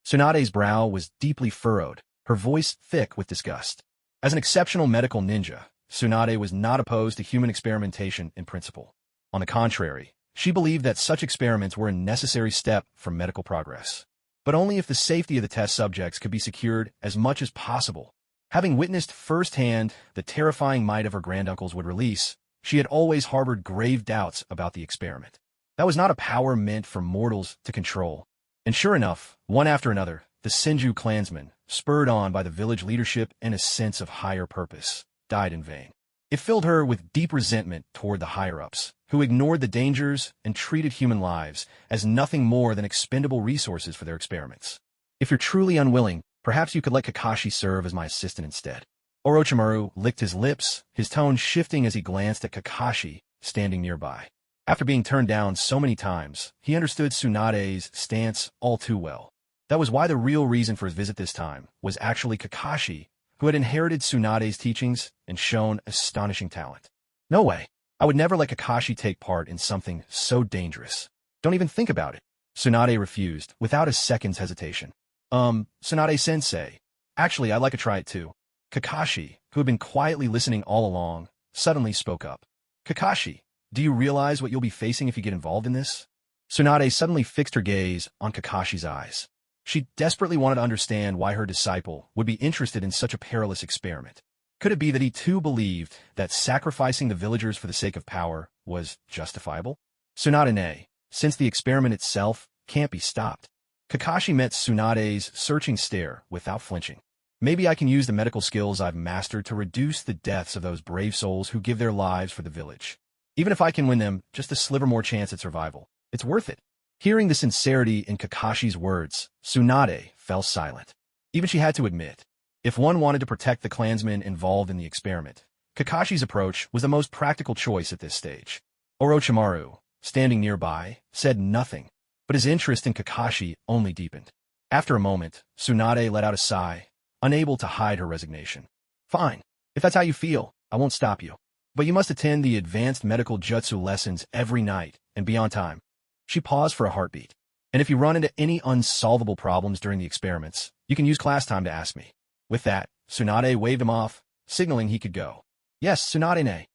Tsunade's brow was deeply furrowed, her voice thick with disgust. As an exceptional medical ninja, Tsunade was not opposed to human experimentation in principle. On the contrary, she believed that such experiments were a necessary step for medical progress. But only if the safety of the test subjects could be secured as much as possible. Having witnessed firsthand the terrifying might of her granduncle's Wood Release, she had always harbored grave doubts about the experiment. That was not a power meant for mortals to control. And sure enough, one after another, the Senju clansmen, spurred on by the village leadership and a sense of higher purpose, died in vain. It filled her with deep resentment toward the higher-ups, who ignored the dangers and treated human lives as nothing more than expendable resources for their experiments. If you're truly unwilling, perhaps you could let Kakashi serve as my assistant instead. Orochimaru licked his lips, his tone shifting as he glanced at Kakashi, standing nearby. After being turned down so many times, he understood Tsunade's stance all too well. That was why the real reason for his visit this time was actually Kakashi, who had inherited Tsunade's teachings and shown astonishing talent. No way. I would never let Kakashi take part in something so dangerous. Don't even think about it. Tsunade refused, without a second's hesitation. Tsunade-sensei. Actually, I'd like to try it too. Kakashi, who had been quietly listening all along, suddenly spoke up. Kakashi, do you realize what you'll be facing if you get involved in this? Tsunade suddenly fixed her gaze on Kakashi's eyes. She desperately wanted to understand why her disciple would be interested in such a perilous experiment. Could it be that he too believed that sacrificing the villagers for the sake of power was justifiable? Tsunade, since the experiment itself can't be stopped. Kakashi met Tsunade's searching stare without flinching. Maybe I can use the medical skills I've mastered to reduce the deaths of those brave souls who give their lives for the village. Even if I can win them just a sliver more chance at survival, it's worth it. Hearing the sincerity in Kakashi's words, Tsunade fell silent. Even she had to admit, if one wanted to protect the clansmen involved in the experiment, Kakashi's approach was the most practical choice at this stage. Orochimaru, standing nearby, said nothing, but his interest in Kakashi only deepened. After a moment, Tsunade let out a sigh, unable to hide her resignation. Fine. If that's how you feel, I won't stop you. But you must attend the advanced medical jutsu lessons every night and be on time. She paused for a heartbeat. And if you run into any unsolvable problems during the experiments, you can use class time to ask me. With that, Tsunade waved him off, signaling he could go. Yes, Tsunade.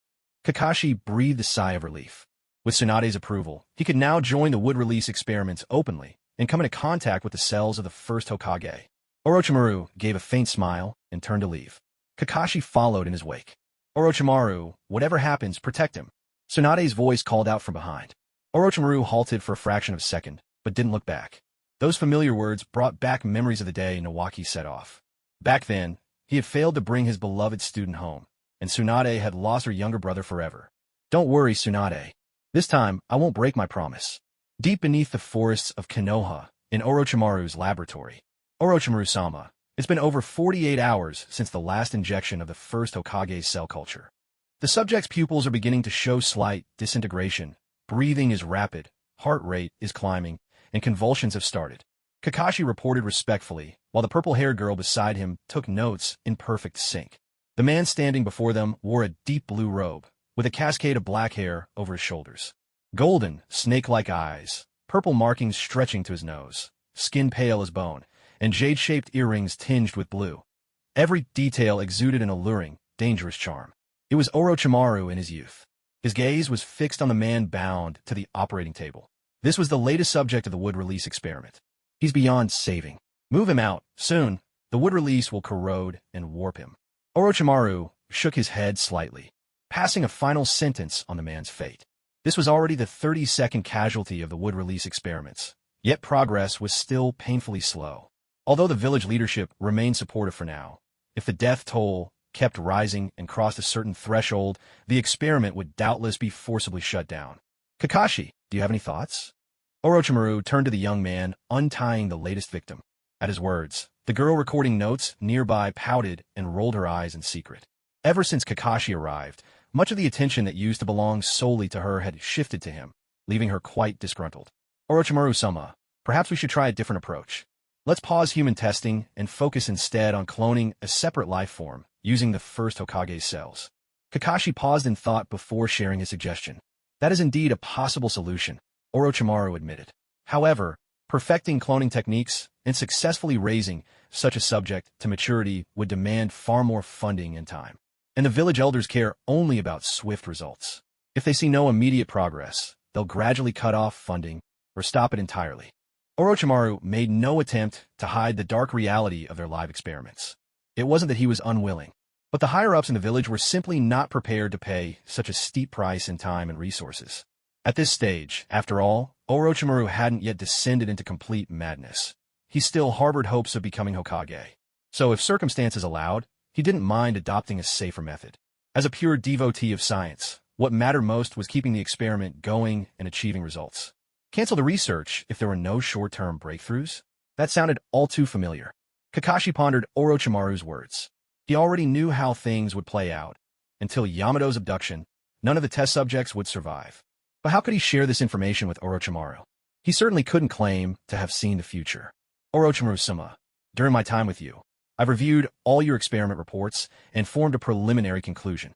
Kakashi breathed a sigh of relief. With Tsunade's approval, he could now join the Wood Release experiments openly and come into contact with the cells of the first Hokage. Orochimaru gave a faint smile and turned to leave. Kakashi followed in his wake. Orochimaru, whatever happens, protect him. Tsunade's voice called out from behind. Orochimaru halted for a fraction of a second, but didn't look back. Those familiar words brought back memories of the day Nawaki set off. Back then, he had failed to bring his beloved student home, and Tsunade had lost her younger brother forever. Don't worry, Tsunade. This time, I won't break my promise. Deep beneath the forests of Konoha, in Orochimaru's laboratory. Orochimaru-sama, it's been over 48 hours since the last injection of the first Hokage's cell culture. The subject's pupils are beginning to show slight disintegration. Breathing is rapid, heart rate is climbing, and convulsions have started. Kakashi reported respectfully, while the purple-haired girl beside him took notes in perfect sync. The man standing before them wore a deep blue robe, with a cascade of black hair over his shoulders. Golden, snake-like eyes, purple markings stretching to his nose, skin pale as bone, and jade-shaped earrings tinged with blue. Every detail exuded an alluring, dangerous charm. It was Orochimaru in his youth. His gaze was fixed on the man bound to the operating table. This was the latest subject of the wood release experiment. He's beyond saving. Move him out. Soon, the wood release will corrode and warp him. Orochimaru shook his head slightly, passing a final sentence on the man's fate. This was already the 32nd casualty of the wood release experiments, yet progress was still painfully slow. Although the village leadership remained supportive for now, if the death toll kept rising and crossed a certain threshold, the experiment would doubtless be forcibly shut down. Kakashi, do you have any thoughts? Orochimaru turned to the young man, untying the latest victim. At his words, the girl recording notes nearby pouted and rolled her eyes in secret. Ever since Kakashi arrived, much of the attention that used to belong solely to her had shifted to him, leaving her quite disgruntled. Orochimaru-sama, perhaps we should try a different approach. Let's pause human testing and focus instead on cloning a separate life form, using the first Hokage's cells. Kakashi paused in thought before sharing his suggestion. That is indeed a possible solution, Orochimaru admitted. However, perfecting cloning techniques and successfully raising such a subject to maturity would demand far more funding and time. And the village elders care only about swift results. If they see no immediate progress, they'll gradually cut off funding or stop it entirely. Orochimaru made no attempt to hide the dark reality of their live experiments. It wasn't that he was unwilling, but the higher-ups in the village were simply not prepared to pay such a steep price in time and resources. At this stage, after all, Orochimaru hadn't yet descended into complete madness. He still harbored hopes of becoming Hokage. So if circumstances allowed, he didn't mind adopting a safer method. As a pure devotee of science, what mattered most was keeping the experiment going and achieving results. Cancel the research if there were no short-term breakthroughs? That sounded all too familiar. Kakashi pondered Orochimaru's words. He already knew how things would play out. Until Yamato's abduction, none of the test subjects would survive. But how could he share this information with Orochimaru? He certainly couldn't claim to have seen the future. Orochimaru-sama, during my time with you, I've reviewed all your experiment reports and formed a preliminary conclusion.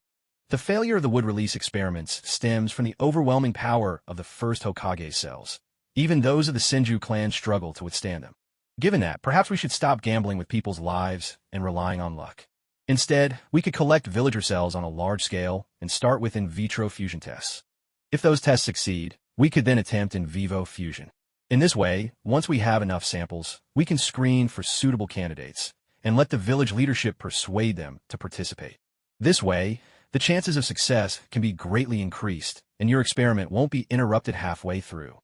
The failure of the wood release experiments stems from the overwhelming power of the first Hokage cells. Even those of the Senju clan struggle to withstand them. Given that, perhaps we should stop gambling with people's lives and relying on luck. Instead, we could collect villager cells on a large scale and start with in vitro fusion tests. If those tests succeed, we could then attempt in vivo fusion. In this way, once we have enough samples, we can screen for suitable candidates and let the village leadership persuade them to participate. This way, the chances of success can be greatly increased, and your experiment won't be interrupted halfway through.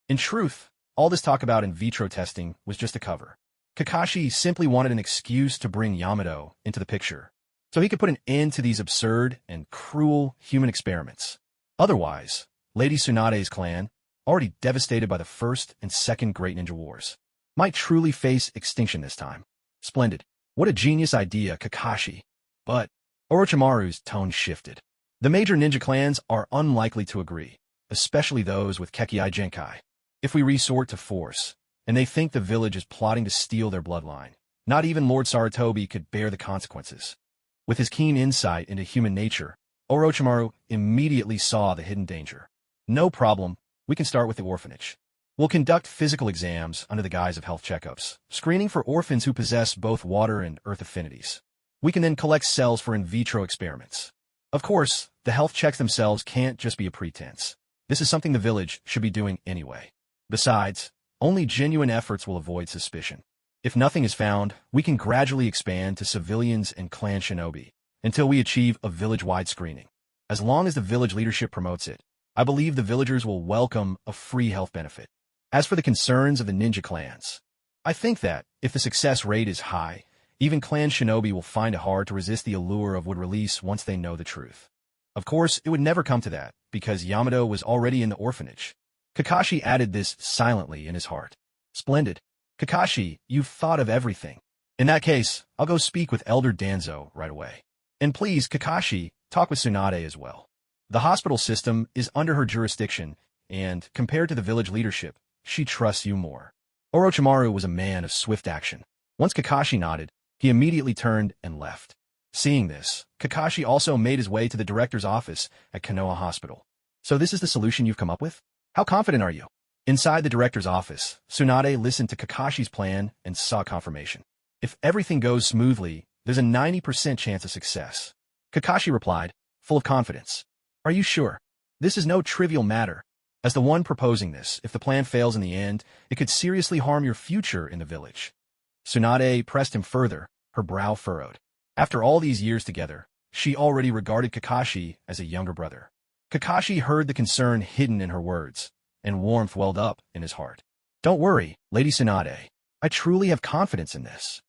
In truth, all this talk about in vitro testing was just a cover. Kakashi simply wanted an excuse to bring Yamato into the picture, so he could put an end to these absurd and cruel human experiments. Otherwise, Lady Tsunade's clan, already devastated by the First and Second Great Ninja Wars, might truly face extinction this time. Splendid. What a genius idea, Kakashi. But Orochimaru's tone shifted. The major ninja clans are unlikely to agree, especially those with Kekkei Genkai. If we resort to force, and they think the village is plotting to steal their bloodline, not even Lord Sarutobi could bear the consequences. With his keen insight into human nature, Orochimaru immediately saw the hidden danger. No problem, we can start with the orphanage. We'll conduct physical exams under the guise of health checkups, screening for orphans who possess both water and earth affinities. We can then collect cells for in vitro experiments. Of course, the health checks themselves can't just be a pretense. This is something the village should be doing anyway. Besides, Only genuine efforts will avoid suspicion. If nothing is found, we can gradually expand to civilians and clan shinobi until we achieve a village-wide screening. As long as the village leadership promotes it, I believe the villagers will welcome a free health benefit. As for the concerns of the ninja clans, I think that, if the success rate is high, even clan shinobi will find it hard to resist the allure of wood release once they know the truth. Of course, it would never come to that, because Yamato was already in the orphanage. Kakashi added this silently in his heart. Splendid. Kakashi, you've thought of everything. In that case, I'll go speak with Elder Danzo right away. And please, Kakashi, talk with Tsunade as well. The hospital system is under her jurisdiction, and, compared to the village leadership, she trusts you more. Orochimaru was a man of swift action. Once Kakashi nodded, he immediately turned and left. Seeing this, Kakashi also made his way to the director's office at Konoha Hospital. So this is the solution you've come up with? How confident are you? Inside the director's office, Tsunade listened to Kakashi's plan and saw confirmation. If everything goes smoothly, there's a 90% chance of success. Kakashi replied, full of confidence. Are you sure? This is no trivial matter. As the one proposing this, if the plan fails in the end, it could seriously harm your future in the village. Tsunade pressed him further, her brow furrowed. After all these years together, she already regarded Kakashi as a younger brother. Kakashi heard the concern hidden in her words, and warmth welled up in his heart. Don't worry, Lady Tsunade. I truly have confidence in this.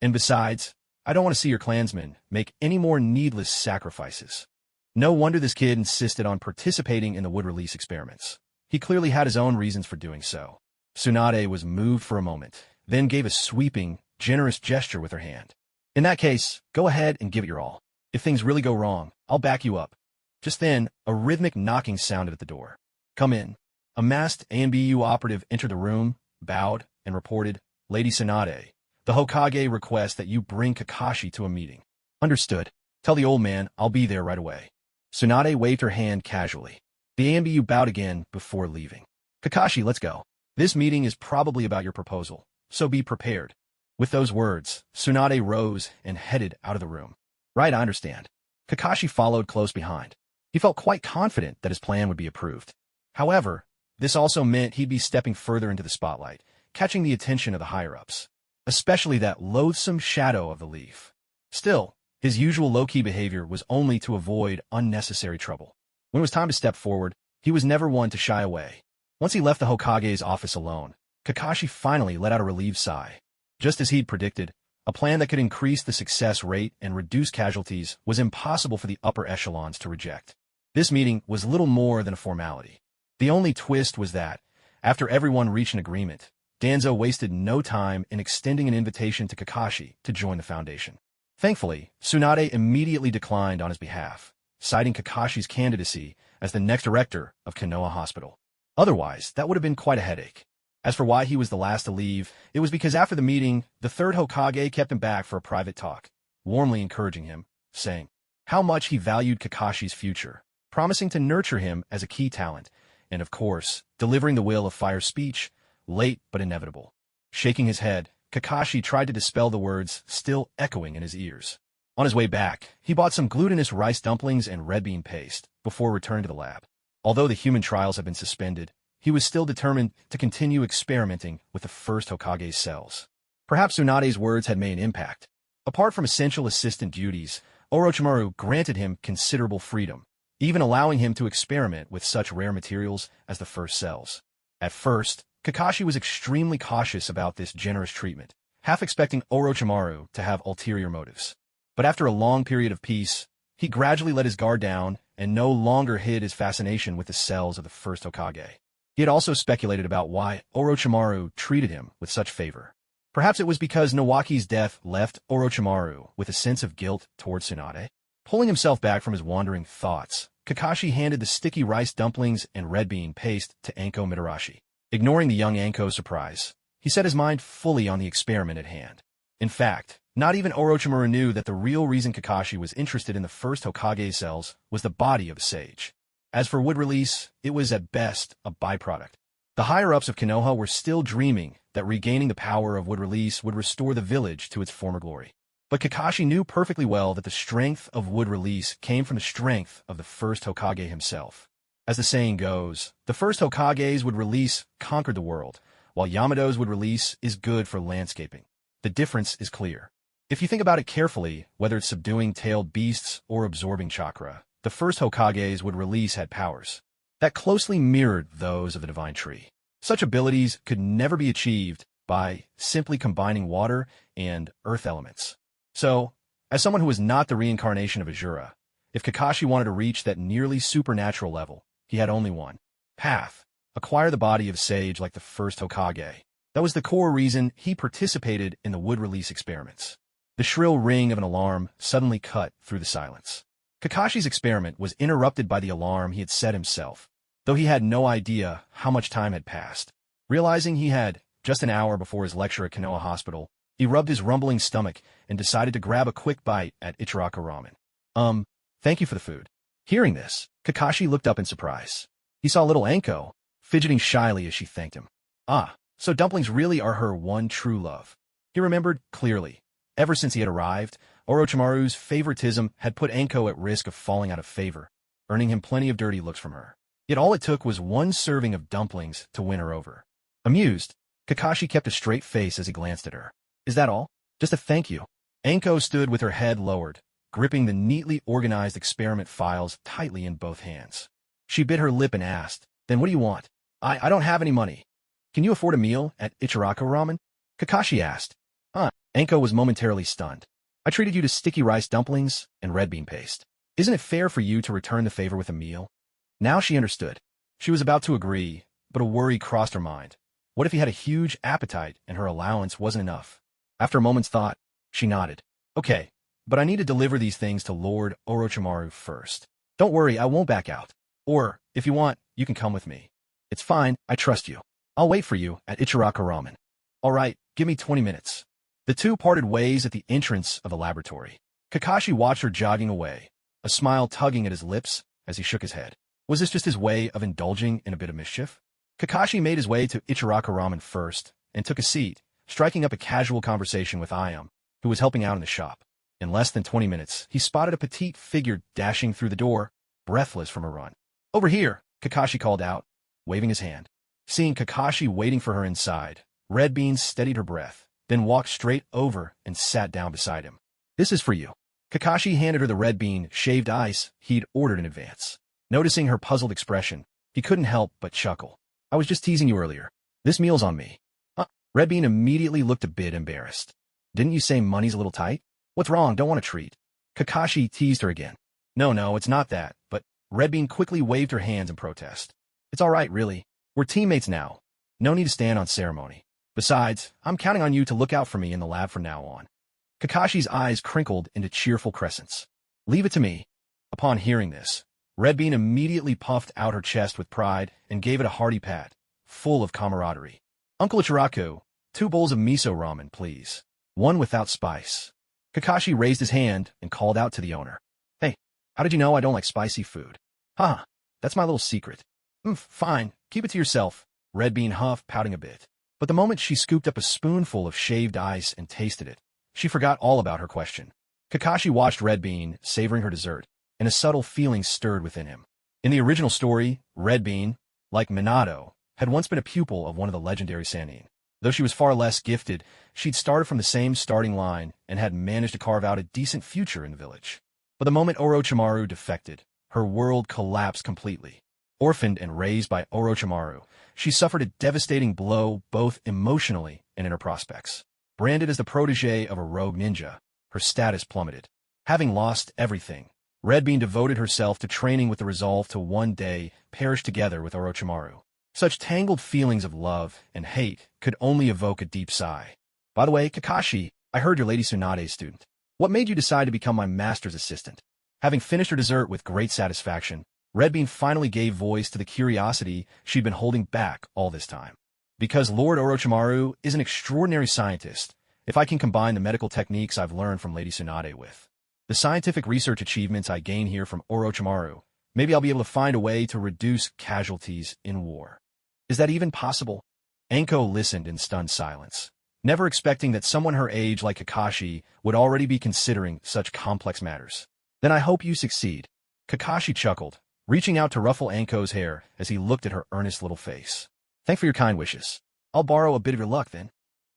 And besides, I don't want to see your clansmen make any more needless sacrifices. No wonder this kid insisted on participating in the wood release experiments. He clearly had his own reasons for doing so. Tsunade was moved for a moment, then gave a sweeping, generous gesture with her hand. In that case, go ahead and give it your all. If things really go wrong, I'll back you up. Just then, a rhythmic knocking sounded at the door. Come in. A masked ANBU operative entered the room, bowed, and reported, Lady Tsunade, the Hokage requests that you bring Kakashi to a meeting. Understood. Tell the old man I'll be there right away. Tsunade waved her hand casually. The ANBU bowed again before leaving. Kakashi, let's go. This meeting is probably about your proposal, so be prepared. With those words, Tsunade rose and headed out of the room. Right, I understand. Kakashi followed close behind. He felt quite confident that his plan would be approved. However, this also meant he'd be stepping further into the spotlight, catching the attention of the higher-ups, especially that loathsome shadow of the leaf. Still, his usual low-key behavior was only to avoid unnecessary trouble. When it was time to step forward, he was never one to shy away. Once he left the Hokage's office alone, Kakashi finally let out a relieved sigh. Just as he'd predicted, a plan that could increase the success rate and reduce casualties was impossible for the upper echelons to reject. This meeting was little more than a formality. The only twist was that, after everyone reached an agreement, Danzo wasted no time in extending an invitation to Kakashi to join the Foundation. Thankfully, Tsunade immediately declined on his behalf, citing Kakashi's candidacy as the next director of Konoha Hospital. Otherwise, that would have been quite a headache. As for why he was the last to leave, it was because after the meeting, the third Hokage kept him back for a private talk, warmly encouraging him, saying how much he valued Kakashi's future, promising to nurture him as a key talent, and of course, delivering the will of fire speech, late but inevitable. Shaking his head, Kakashi tried to dispel the words still echoing in his ears. On his way back, he bought some glutinous rice dumplings and red bean paste before returning to the lab. Although the human trials had been suspended, he was still determined to continue experimenting with the first Hokage's cells. Perhaps Tsunade's words had made an impact. Apart from essential assistant duties, Orochimaru granted him considerable freedom, even allowing him to experiment with such rare materials as the first cells. At first, Kakashi was extremely cautious about this generous treatment, half expecting Orochimaru to have ulterior motives. But after a long period of peace, he gradually let his guard down and no longer hid his fascination with the cells of the first Hokage. He had also speculated about why Orochimaru treated him with such favor. Perhaps it was because Nawaki's death left Orochimaru with a sense of guilt towards Tsunade. Pulling himself back from his wandering thoughts, Kakashi handed the sticky rice dumplings and red bean paste to Anko Mitarashi. Ignoring the young Anko's surprise, he set his mind fully on the experiment at hand. In fact, not even Orochimaru knew that the real reason Kakashi was interested in the first Hokage cells was the body of a sage. As for wood release, it was at best a byproduct. The higher-ups of Konoha were still dreaming that regaining the power of wood release would restore the village to its former glory. But Kakashi knew perfectly well that the strength of wood release came from the strength of the first Hokage himself. As the saying goes, the first Hokage's wood release conquered the world, while Yamado's wood release is good for landscaping. The difference is clear. If you think about it carefully, whether it's subduing tailed beasts or absorbing chakra, the first Hokage's wood release had powers that closely mirrored those of the divine tree. Such abilities could never be achieved by simply combining water and earth elements. So, as someone who is not the reincarnation of Azura, if Kakashi wanted to reach that nearly supernatural level, he had only one path: acquire the body of Sage like the first Hokage. That was the core reason he participated in the wood release experiments. The shrill ring of an alarm suddenly cut through the silence. Kakashi's experiment was interrupted by the alarm he had set himself, though he had no idea how much time had passed. Realizing he had just an hour before his lecture at Konoha Hospital, he rubbed his rumbling stomach and decided to grab a quick bite at Ichiraka Ramen. Thank you for the food. Hearing this, Kakashi looked up in surprise. He saw little Anko fidgeting shyly as she thanked him. Ah, so dumplings really are her one true love. He remembered clearly. Ever since he had arrived, Orochimaru's favoritism had put Anko at risk of falling out of favor, earning him plenty of dirty looks from her. Yet all it took was one serving of dumplings to win her over. Amused, Kakashi kept a straight face as he glanced at her. Is that all? Just a thank you? Anko stood with her head lowered, gripping the neatly organized experiment files tightly in both hands. She bit her lip and asked, Then what do you want? I don't have any money. Can you afford a meal at Ichiraka Ramen? Kakashi asked. Anko was momentarily stunned. I treated you to sticky rice dumplings and red bean paste. Isn't it fair for you to return the favor with a meal? Now she understood. She was about to agree, but a worry crossed her mind. What if he had a huge appetite and her allowance wasn't enough? After a moment's thought, she nodded. Okay, but I need to deliver these things to Lord Orochimaru first. Don't worry, I won't back out. Or, if you want, you can come with me. It's fine, I trust you. I'll wait for you at Ichiraka Ramen. All right, give me 20 minutes. The two parted ways at the entrance of the laboratory. Kakashi watched her jogging away, a smile tugging at his lips as he shook his head. Was this just his way of indulging in a bit of mischief? Kakashi made his way to Ichiraka Ramen first and took a seat, striking up a casual conversation with Ayam, who was helping out in the shop. In less than 20 minutes, he spotted a petite figure dashing through the door, breathless from a run. Over here, Kakashi called out, waving his hand. Seeing Kakashi waiting for her inside, Red Bean steadied her breath, then walked straight over and sat down beside him. This is for you. Kakashi handed her the red bean shaved ice he'd ordered in advance. Noticing her puzzled expression, he couldn't help but chuckle. I was just teasing you earlier. This meal's on me. Red Bean immediately looked a bit embarrassed. Didn't you say money's a little tight? What's wrong? Don't want a treat. Kakashi teased her again. No, it's not that, but Red Bean quickly waved her hands in protest. It's all right, really. We're teammates now. No need to stand on ceremony. Besides, I'm counting on you to look out for me in the lab from now on. Kakashi's eyes crinkled into cheerful crescents. Leave it to me. Upon hearing this, Red Bean immediately puffed out her chest with pride and gave it a hearty pat, full of camaraderie. Uncle Ichiraku, 2 bowls of miso ramen, please. 1 without spice. Kakashi raised his hand and called out to the owner. Hey, how did you know I don't like spicy food? That's my little secret. Fine, keep it to yourself, Red Bean huffed, pouting a bit. But the moment she scooped up a spoonful of shaved ice and tasted it, she forgot all about her question. Kakashi watched Red Bean savoring her dessert, and a subtle feeling stirred within him. In the original story, Red Bean, like Minato, had once been a pupil of one of the legendary Sannin. Though she was far less gifted, she'd started from the same starting line and had managed to carve out a decent future in the village. But the moment Orochimaru defected, her world collapsed completely. Orphaned and raised by Orochimaru, she suffered a devastating blow both emotionally and in her prospects. Branded as the protege of a rogue ninja, her status plummeted. Having lost everything, Red Bean devoted herself to training with the resolve to one day perish together with Orochimaru. Such tangled feelings of love and hate could only evoke a deep sigh. By the way, Kakashi, I heard you're Lady Tsunade's student. What made you decide to become my master's assistant? Having finished her dessert with great satisfaction, Red Bean finally gave voice to the curiosity she'd been holding back all this time. Because Lord Orochimaru is an extraordinary scientist, if I can combine the medical techniques I've learned from Lady Tsunade with the scientific research achievements I gain here from Orochimaru, maybe I'll be able to find a way to reduce casualties in war. Is that even possible? Anko listened in stunned silence, never expecting that someone her age like Kakashi would already be considering such complex matters. Then I hope you succeed. Kakashi chuckled, reaching out to ruffle Anko's hair as he looked at her earnest little face. Thanks for your kind wishes. I'll borrow a bit of your luck then.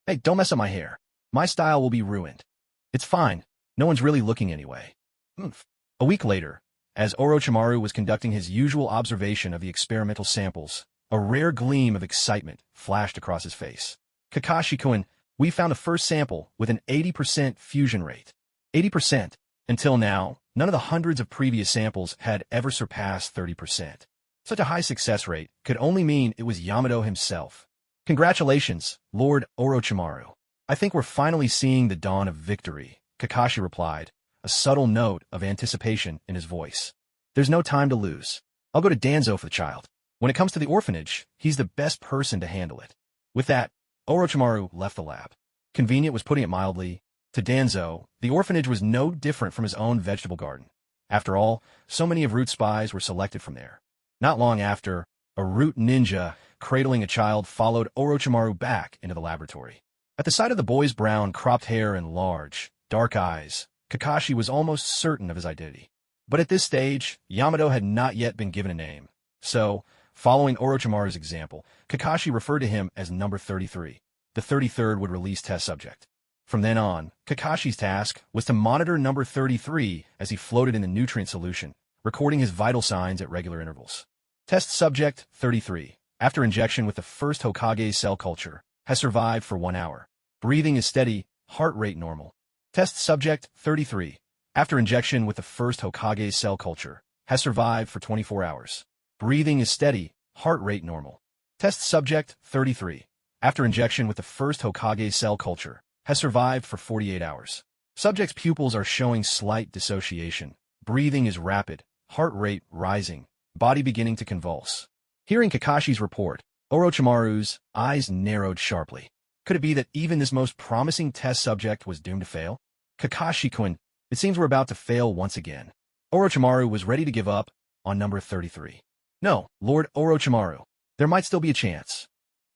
Hey, don't mess up my hair. My style will be ruined. It's fine. No one's really looking anyway. Oomph. A week later, as Orochimaru was conducting his usual observation of the experimental samples, a rare gleam of excitement flashed across his face. Kakashi-kun, we found a first sample with an 80% fusion rate. 80%. Until now, none of the hundreds of previous samples had ever surpassed 30%. Such a high success rate could only mean it was Yamato himself. Congratulations, Lord Orochimaru. I think we're finally seeing the dawn of victory, Kakashi replied, a subtle note of anticipation in his voice. There's no time to lose. I'll go to Danzo for the child. When it comes to the orphanage, he's the best person to handle it. With that, Orochimaru left the lab. Convenient was putting it mildly. To Danzo, the orphanage was no different from his own vegetable garden. After all, so many of Root's spies were selected from there. Not long after, a Root ninja cradling a child followed Orochimaru back into the laboratory. At the sight of the boy's brown, cropped hair and large, dark eyes, Kakashi was almost certain of his identity. But at this stage, Yamato had not yet been given a name. So, following Orochimaru's example, Kakashi referred to him as number 33. The 33rd would release test subject. From then on, Kakashi's task was to monitor number 33 as he floated in the nutrient solution, recording his vital signs at regular intervals. Test subject 33, after injection with the first Hokage's cell culture, has survived for 1 hour. Breathing is steady, heart rate normal. Test subject 33, after injection with the first Hokage's cell culture, has survived for 24 hours. Breathing is steady, heart rate normal. Test subject 33, after injection with the first Hokage's cell culture, has survived for 48 hours. Subject's pupils are showing slight dissociation. Breathing is rapid, heart rate rising, body beginning to convulse. Hearing Kakashi's report, Orochimaru's eyes narrowed sharply. Could it be that even this most promising test subject was doomed to fail? Kakashi-kun, it seems we're about to fail once again. Orochimaru was ready to give up on number 33. No, Lord Orochimaru, there might still be a chance.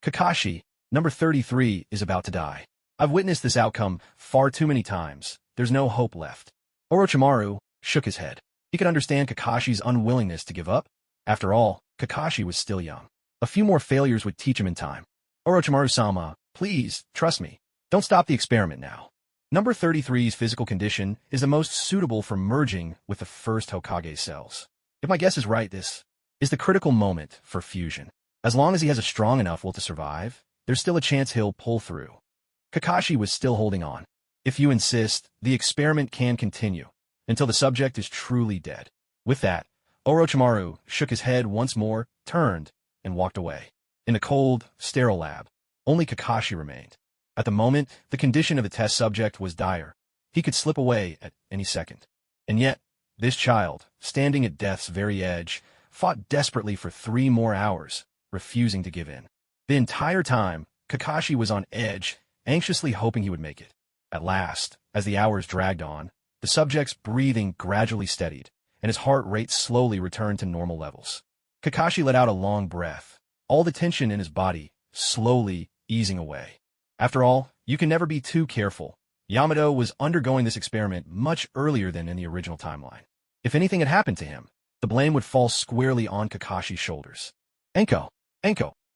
Kakashi, number 33 is about to die. I've witnessed this outcome far too many times. There's no hope left. Orochimaru shook his head. He could understand Kakashi's unwillingness to give up. After all, Kakashi was still young. A few more failures would teach him in time. Orochimaru-sama, please, trust me. Don't stop the experiment now. Number 33's physical condition is the most suitable for merging with the first Hokage cells. If my guess is right, this is the critical moment for fusion. As long as he has a strong enough will to survive, there's still a chance he'll pull through. Kakashi was still holding on. If you insist, the experiment can continue until the subject is truly dead. With that, Orochimaru shook his head once more, turned, and walked away. In the cold, sterile lab, only Kakashi remained. At the moment, the condition of the test subject was dire. He could slip away at any second. And yet, this child, standing at death's very edge, fought desperately for 3 more hours, refusing to give in. The entire time, Kakashi was on edge, anxiously hoping he would make it. At last, as the hours dragged on, the subject's breathing gradually steadied, and his heart rate slowly returned to normal levels. Kakashi let out a long breath, all the tension in his body slowly easing away. After all, you can never be too careful. Yamato was undergoing this experiment much earlier than in the original timeline. If anything had happened to him, the blame would fall squarely on Kakashi's shoulders. Enko,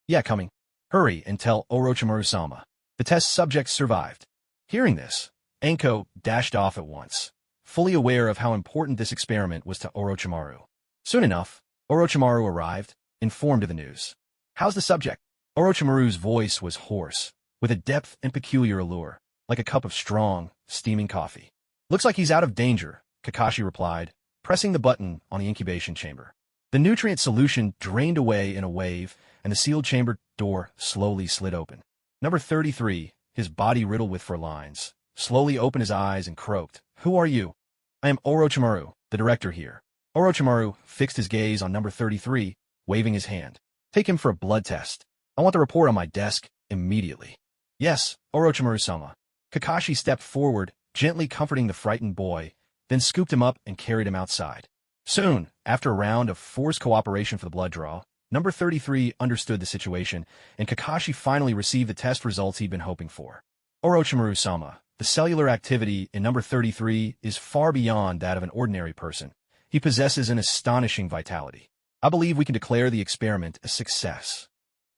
yeah, coming. Hurry and tell Orochimaru-sama. The test subject survived. Hearing this, Enko dashed off at once, fully aware of how important this experiment was to Orochimaru. Soon enough, Orochimaru arrived, informed of the news. How's the subject? Orochimaru's voice was hoarse, with a depth and peculiar allure, like a cup of strong, steaming coffee. Looks like he's out of danger, Kakashi replied, pressing the button on the incubation chamber. The nutrient solution drained away in a wave, and the sealed chamber door slowly slid open. Number 33, his body riddled with fur lines, slowly opened his eyes and croaked, "Who are you?" "I am Orochimaru, the director here." Orochimaru fixed his gaze on number 33, waving his hand. "Take him for a blood test. I want the report on my desk immediately." "Yes, Orochimaru-sama." Kakashi stepped forward, gently comforting the frightened boy, then scooped him up and carried him outside. Soon, after a round of forced cooperation for the blood draw, number 33 understood the situation, and Kakashi finally received the test results he'd been hoping for. Orochimaru-sama, the cellular activity in number 33 is far beyond that of an ordinary person. He possesses an astonishing vitality. I believe we can declare the experiment a success.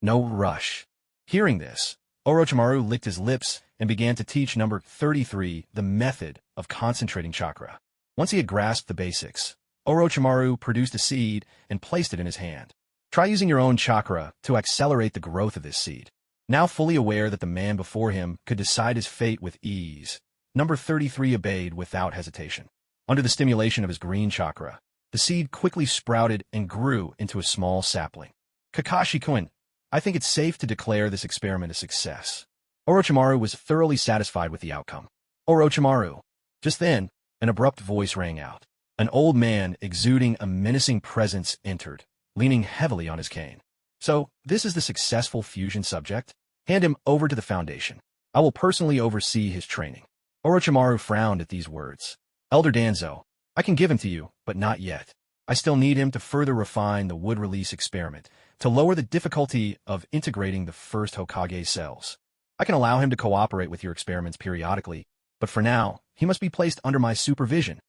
No rush. Hearing this, Orochimaru licked his lips and began to teach number 33 the method of concentrating chakra. Once he had grasped the basics, Orochimaru produced a seed and placed it in his hand. Try using your own chakra to accelerate the growth of this seed. Now fully aware that the man before him could decide his fate with ease, number 33 obeyed without hesitation. Under the stimulation of his green chakra, the seed quickly sprouted and grew into a small sapling. Kakashi-kun, I think it's safe to declare this experiment a success. Orochimaru was thoroughly satisfied with the outcome. Orochimaru. Just then, an abrupt voice rang out. An old man exuding a menacing presence entered, leaning heavily on his cane. So, this is the successful fusion subject? Hand him over to the Foundation. I will personally oversee his training. Orochimaru frowned at these words. Elder Danzo, I can give him to you, but not yet. I still need him to further refine the wood release experiment, to lower the difficulty of integrating the first Hokage cells. I can allow him to cooperate with your experiments periodically, but for now, he must be placed under my supervision.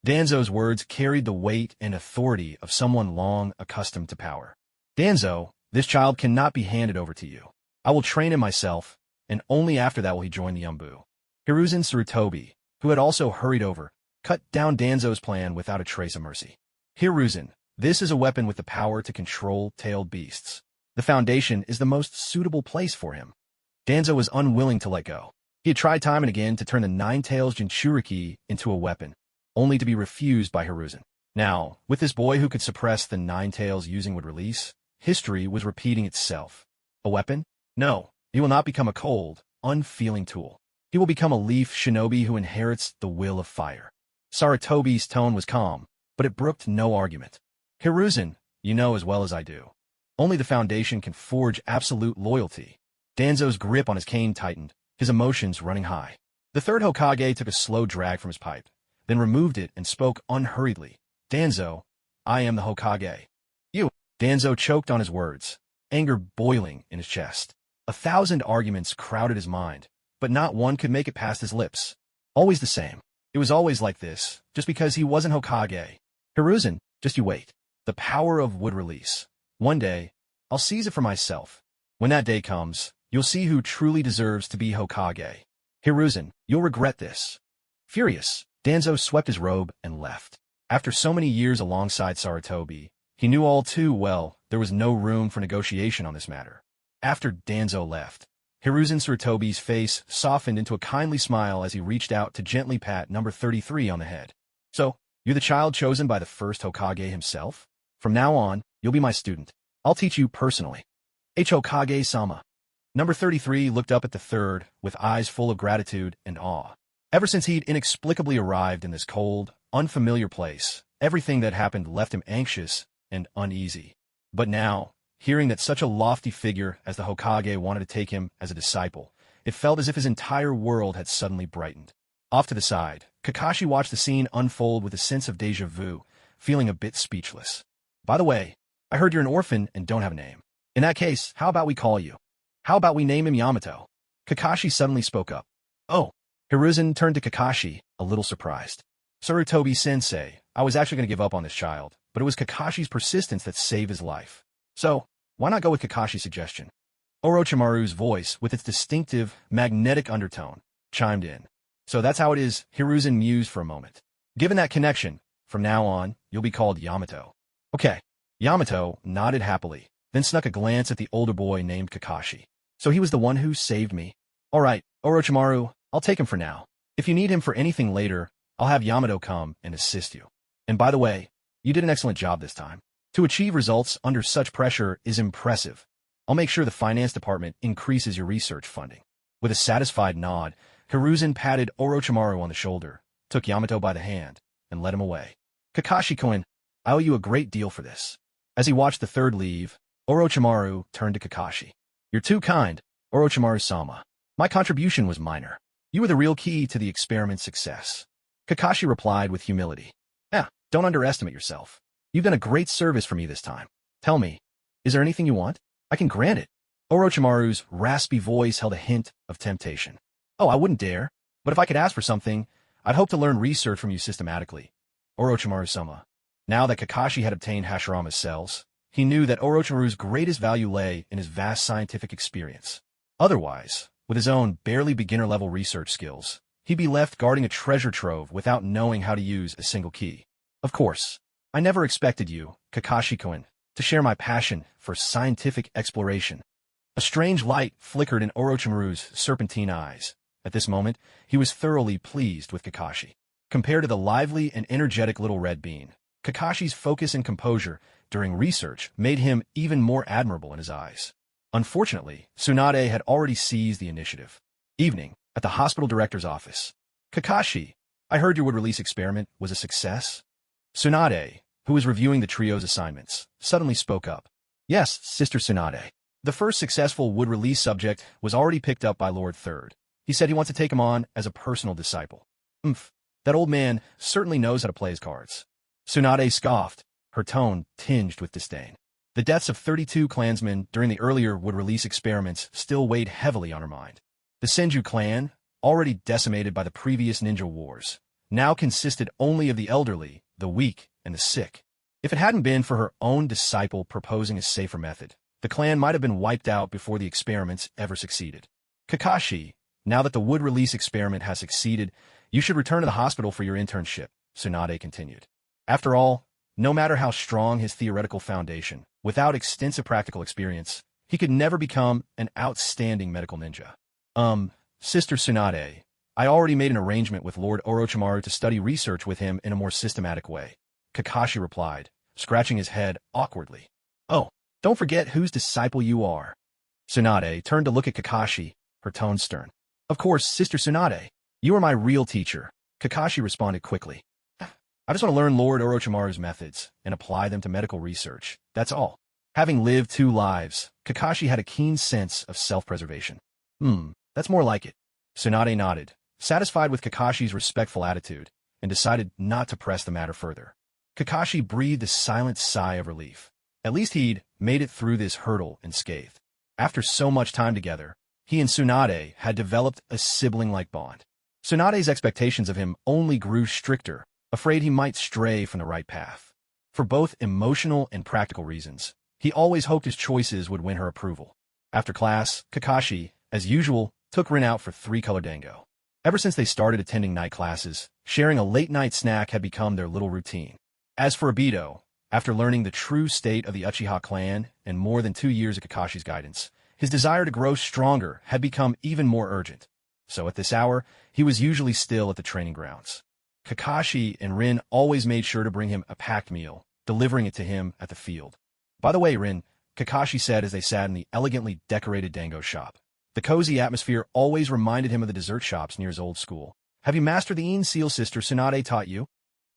Danzo's words carried the weight and authority of someone long accustomed to power. Danzo, this child cannot be handed over to you. I will train him myself, and only after that will he join the Yambu. Hiruzen Sarutobi, who had also hurried over, cut down Danzo's plan without a trace of mercy. Hiruzen, this is a weapon with the power to control tailed beasts. The Foundation is the most suitable place for him. Danzo was unwilling to let go. He had tried time and again to turn the Nine-Tails Jinchuriki into a weapon, only to be refused by Hiruzen. Now, with this boy who could suppress the Nine-Tails using wood release, history was repeating itself. A weapon? No, he will not become a cold, unfeeling tool. He will become a leaf shinobi who inherits the will of fire. Sarutobi's tone was calm, but it brooked no argument. Hiruzen, you know as well as I do. Only the Foundation can forge absolute loyalty. Danzo's grip on his cane tightened, his emotions running high. The third Hokage took a slow drag from his pipe, then removed it and spoke unhurriedly. Danzo, I am the Hokage. You. Danzo choked on his words, anger boiling in his chest. 1,000 arguments crowded his mind, but not one could make it past his lips. Always the same. It was always like this, just because he wasn't Hokage. Hiruzen, just you wait. The power of wood release. One day, I'll seize it for myself. When that day comes, you'll see who truly deserves to be Hokage. Hiruzen, you'll regret this. Furious, Danzo swept his robe and left. After so many years alongside Sarutobi, he knew all too well there was no room for negotiation on this matter. After Danzo left, Hiruzen Sarutobi's face softened into a kindly smile as he reached out to gently pat number 33 on the head. So, you're the child chosen by the first Hokage himself? From now on, you'll be my student. I'll teach you personally. Hokage-sama. Number 33 looked up at the third with eyes full of gratitude and awe. Ever since he'd inexplicably arrived in this cold, unfamiliar place, everything that happened left him anxious and uneasy. But now, hearing that such a lofty figure as the Hokage wanted to take him as a disciple, it felt as if his entire world had suddenly brightened. Off to the side, Kakashi watched the scene unfold with a sense of déjà vu, feeling a bit speechless. By the way, I heard you're an orphan and don't have a name. In that case, how about we call you? How about we name him Yamato? Kakashi suddenly spoke up. Oh. Hiruzen turned to Kakashi, a little surprised. Sarutobi-sensei, I was actually going to give up on this child, but it was Kakashi's persistence that saved his life. So, why not go with Kakashi's suggestion? Orochimaru's voice, with its distinctive, magnetic undertone, chimed in. So that's how it is, Hiruzen mused for a moment. Given that connection, from now on, you'll be called Yamato. Okay. Yamato nodded happily, then snuck a glance at the older boy named Kakashi. So he was the one who saved me. All right, Orochimaru, I'll take him for now. If you need him for anything later, I'll have Yamato come and assist you. And by the way, you did an excellent job this time. To achieve results under such pressure is impressive. I'll make sure the finance department increases your research funding. With a satisfied nod, Hiruzen patted Orochimaru on the shoulder, took Yamato by the hand, and led him away. Kakashi-kun, I owe you a great deal for this. As he watched the third leave, Orochimaru turned to Kakashi. You're too kind, Orochimaru-sama. My contribution was minor. You were the real key to the experiment's success. Kakashi replied with humility. Don't underestimate yourself. You've done a great service for me this time. Tell me, is there anything you want? I can grant it. Orochimaru's raspy voice held a hint of temptation. Oh, I wouldn't dare. But if I could ask for something, I'd hope to learn research from you systematically. Orochimaru-sama. Now that Kakashi had obtained Hashirama's cells, he knew that Orochimaru's greatest value lay in his vast scientific experience. Otherwise, with his own barely beginner-level research skills, he'd be left guarding a treasure trove without knowing how to use a single key. Of course, I never expected you, Kakashi-kun, to share my passion for scientific exploration. A strange light flickered in Orochimaru's serpentine eyes. At this moment, he was thoroughly pleased with Kakashi. Compared to the lively and energetic little red bean, Kakashi's focus and composure during research made him even more admirable in his eyes. Unfortunately, Tsunade had already seized the initiative. Evening, at the hospital director's office. Kakashi, I heard your wood-release experiment was a success? Tsunade, who was reviewing the trio's assignments, suddenly spoke up. Yes, Sister Tsunade. The first successful wood-release subject was already picked up by Lord Third. He said he wants to take him on as a personal disciple. That old man certainly knows how to play his cards. Tsunade scoffed, her tone tinged with disdain. The deaths of 32 clansmen during the earlier wood-release experiments still weighed heavily on her mind. The Senju clan, already decimated by the previous ninja wars, now consisted only of the elderly, the weak, and the sick. If it hadn't been for her own disciple proposing a safer method, the clan might have been wiped out before the experiments ever succeeded. Kakashi, now that the wood-release experiment has succeeded, you should return to the hospital for your internship, Tsunade continued. After all, no matter how strong his theoretical foundation, without extensive practical experience, he could never become an outstanding medical ninja. Sister Tsunade, I already made an arrangement with Lord Orochimaru to study research with him in a more systematic way, Kakashi replied, scratching his head awkwardly. Oh, don't forget whose disciple you are. Tsunade turned to look at Kakashi, her tone stern. Of course, Sister Tsunade, you are my real teacher, Kakashi responded quickly. I just want to learn Lord Orochimaru's methods and apply them to medical research, that's all. Having lived 2 lives, Kakashi had a keen sense of self-preservation. That's more like it. Tsunade nodded, satisfied with Kakashi's respectful attitude, and decided not to press the matter further. Kakashi breathed a silent sigh of relief. At least he'd made it through this hurdle unscathed. After so much time together, he and Tsunade had developed a sibling-like bond. Tsunade's expectations of him only grew stricter, afraid he might stray from the right path. For both emotional and practical reasons, he always hoped his choices would win her approval. After class, Kakashi, as usual, took Rin out for 3-color dango. Ever since they started attending night classes, sharing a late-night snack had become their little routine. As for Obito, after learning the true state of the Uchiha clan and more than 2 years of Kakashi's guidance, his desire to grow stronger had become even more urgent. So at this hour, he was usually still at the training grounds. Kakashi and Rin always made sure to bring him a packed meal, delivering it to him at the field. By the way, Rin, Kakashi said as they sat in the elegantly decorated dango shop. The cozy atmosphere always reminded him of the dessert shops near his old school. Have you mastered the Een seal Sister Tsunade taught you?